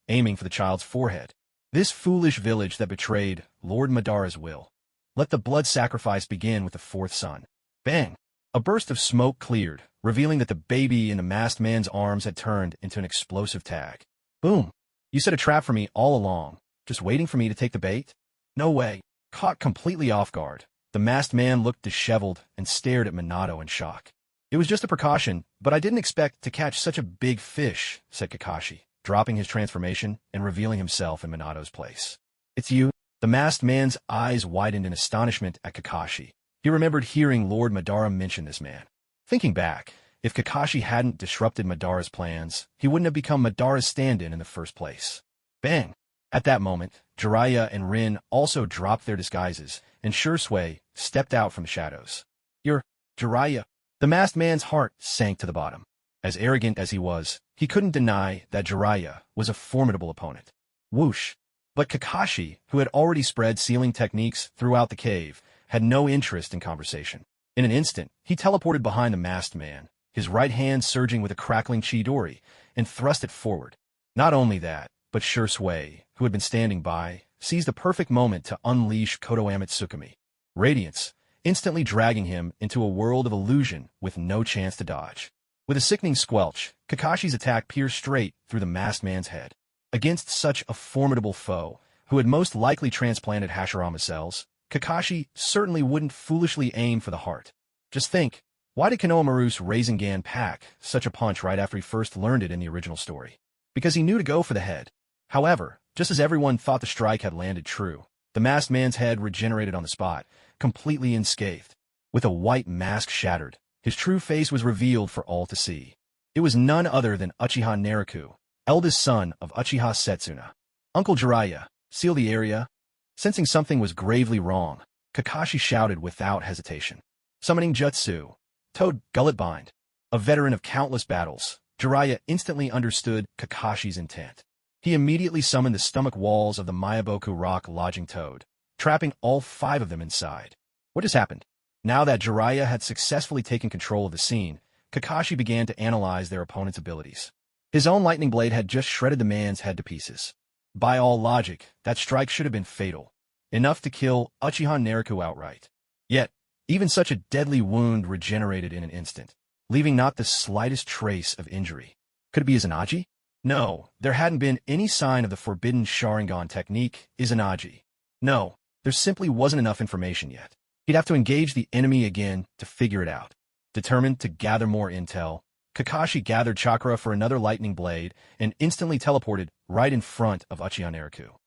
aiming for the child's forehead. This foolish village that betrayed Lord Madara's will. Let the blood sacrifice begin with the fourth son. Bang! A burst of smoke cleared, revealing that the baby in the masked man's arms had turned into an explosive tag. Boom! You set a trap for me all along, just waiting for me to take the bait? No way. Caught completely off guard, the masked man looked disheveled and stared at Minato in shock. "It was just a precaution, but I didn't expect to catch such a big fish," said Kakashi, dropping his transformation and revealing himself in Minato's place. "It's you?" The masked man's eyes widened in astonishment at Kakashi. He remembered hearing Lord Madara mention this man. Thinking back, if Kakashi hadn't disrupted Madara's plans, he wouldn't have become Madara's stand-in the first place. Bang! At that moment, Jiraiya and Rin also dropped their disguises, and Shursui stepped out from the shadows. "You're Jiraiya." The masked man's heart sank to the bottom. As arrogant as he was, he couldn't deny that Jiraiya was a formidable opponent. Whoosh! But Kakashi, who had already spread sealing techniques throughout the cave, had no interest in conversation. In an instant, he teleported behind the masked man, his right hand surging with a crackling chidori, and thrust it forward. Not only that, but Shursui, who had been standing by, seized the perfect moment to unleash Kotoame Tsukumi. Radiance, instantly dragging him into a world of illusion with no chance to dodge. With a sickening squelch, Kakashi's attack pierced straight through the masked man's head. Against such a formidable foe, who had most likely transplanted Hashirama cells, Kakashi certainly wouldn't foolishly aim for the heart. Just think, why did Konohamaru's Rasengan pack such a punch right after he first learned it in the original story? Because he knew to go for the head. However, just as everyone thought the strike had landed true, the masked man's head regenerated on the spot, completely unscathed. With a white mask shattered, his true face was revealed for all to see. It was none other than Uchiha Naruto, eldest son of Uchiha Setsuna. "Uncle Jiraiya, seal the area." Sensing something was gravely wrong, Kakashi shouted without hesitation. Summoning Jutsu, Toad Gullet Bind. A veteran of countless battles, Jiraiya instantly understood Kakashi's intent. He immediately summoned the stomach walls of the Miyaboku Rock Lodging Toad, trapping all 5 of them inside. What has happened? Now that Jiraiya had successfully taken control of the scene, Kakashi began to analyze their opponent's abilities. His own lightning blade had just shredded the man's head to pieces. By all logic, that strike should have been fatal, enough to kill Uchiha Naruto outright. Yet, even such a deadly wound regenerated in an instant, leaving not the slightest trace of injury. Could it be Izanagi? No, there hadn't been any sign of the forbidden Sharingan technique, Izanagi. No, there simply wasn't enough information yet. He'd have to engage the enemy again to figure it out. Determined to gather more intel, Kakashi gathered chakra for another lightning blade and instantly teleported right in front of Uchiha Naruto.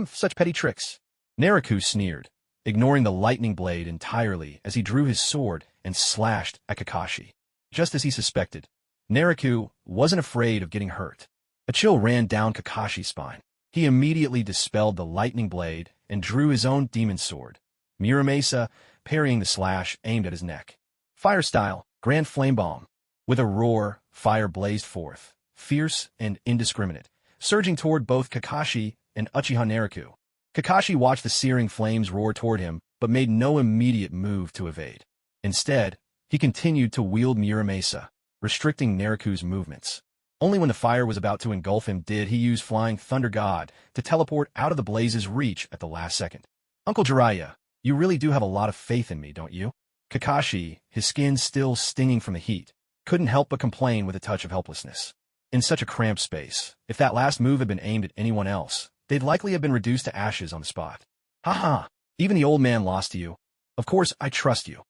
Such petty tricks. Naruto sneered, ignoring the lightning blade entirely as he drew his sword and slashed at Kakashi. Just as he suspected, Naruto wasn't afraid of getting hurt. A chill ran down Kakashi's spine. He immediately dispelled the lightning blade and drew his own demon sword, Muramasa, parrying the slash aimed at his neck. Fire style, Grand Flame Bomb. With a roar, fire blazed forth, fierce and indiscriminate, surging toward both Kakashi and Uchiha Naruto. Kakashi watched the searing flames roar toward him, but made no immediate move to evade. Instead, he continued to wield Muramasa, restricting Naruto's movements. Only when the fire was about to engulf him did he use Flying Thunder God to teleport out of the blaze's reach at the last second. Uncle Jiraiya, you really do have a lot of faith in me, don't you? Kakashi, his skin still stinging from the heat, couldn't help but complain with a touch of helplessness. In such a cramped space, if that last move had been aimed at anyone else, they'd likely have been reduced to ashes on the spot. Ha, even the old man lost to you. Of course, I trust you.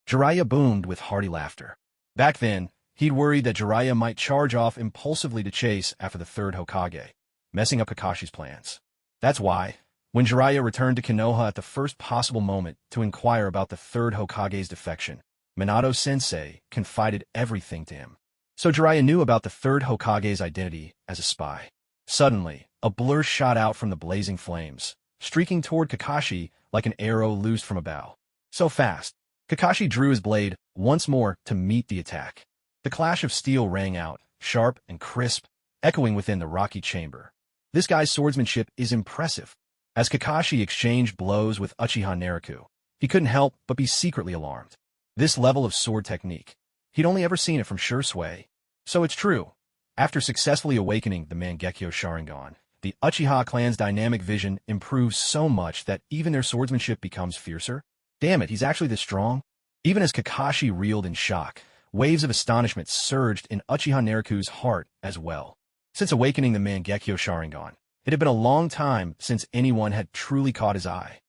Jiraiya boomed with hearty laughter. Back then, he'd worried that Jiraiya might charge off impulsively to chase after the third Hokage, messing up Kakashi's plans. That's why, when Jiraiya returned to Konoha at the first possible moment to inquire about the third Hokage's defection, Minato-sensei confided everything to him. So Jiraiya knew about the third Hokage's identity as a spy. Suddenly, a blur shot out from the blazing flames, streaking toward Kakashi like an arrow loosed from a bow. So fast, Kakashi drew his blade once more to meet the attack. The clash of steel rang out, sharp and crisp, echoing within the rocky chamber. This guy's swordsmanship is impressive. As Kakashi exchanged blows with Uchiha Naruto, he couldn't help but be secretly alarmed. This level of sword technique, he'd only ever seen it from Shursui. So it's true. After successfully awakening the Mangekyo Sharingan, the Uchiha clan's dynamic vision improves so much that even their swordsmanship becomes fiercer. Damn it, he's actually this strong? Even as Kakashi reeled in shock, waves of astonishment surged in Uchiha Naruto's heart as well. Since awakening the Mangekyo Sharingan, it had been a long time since anyone had truly caught his eye.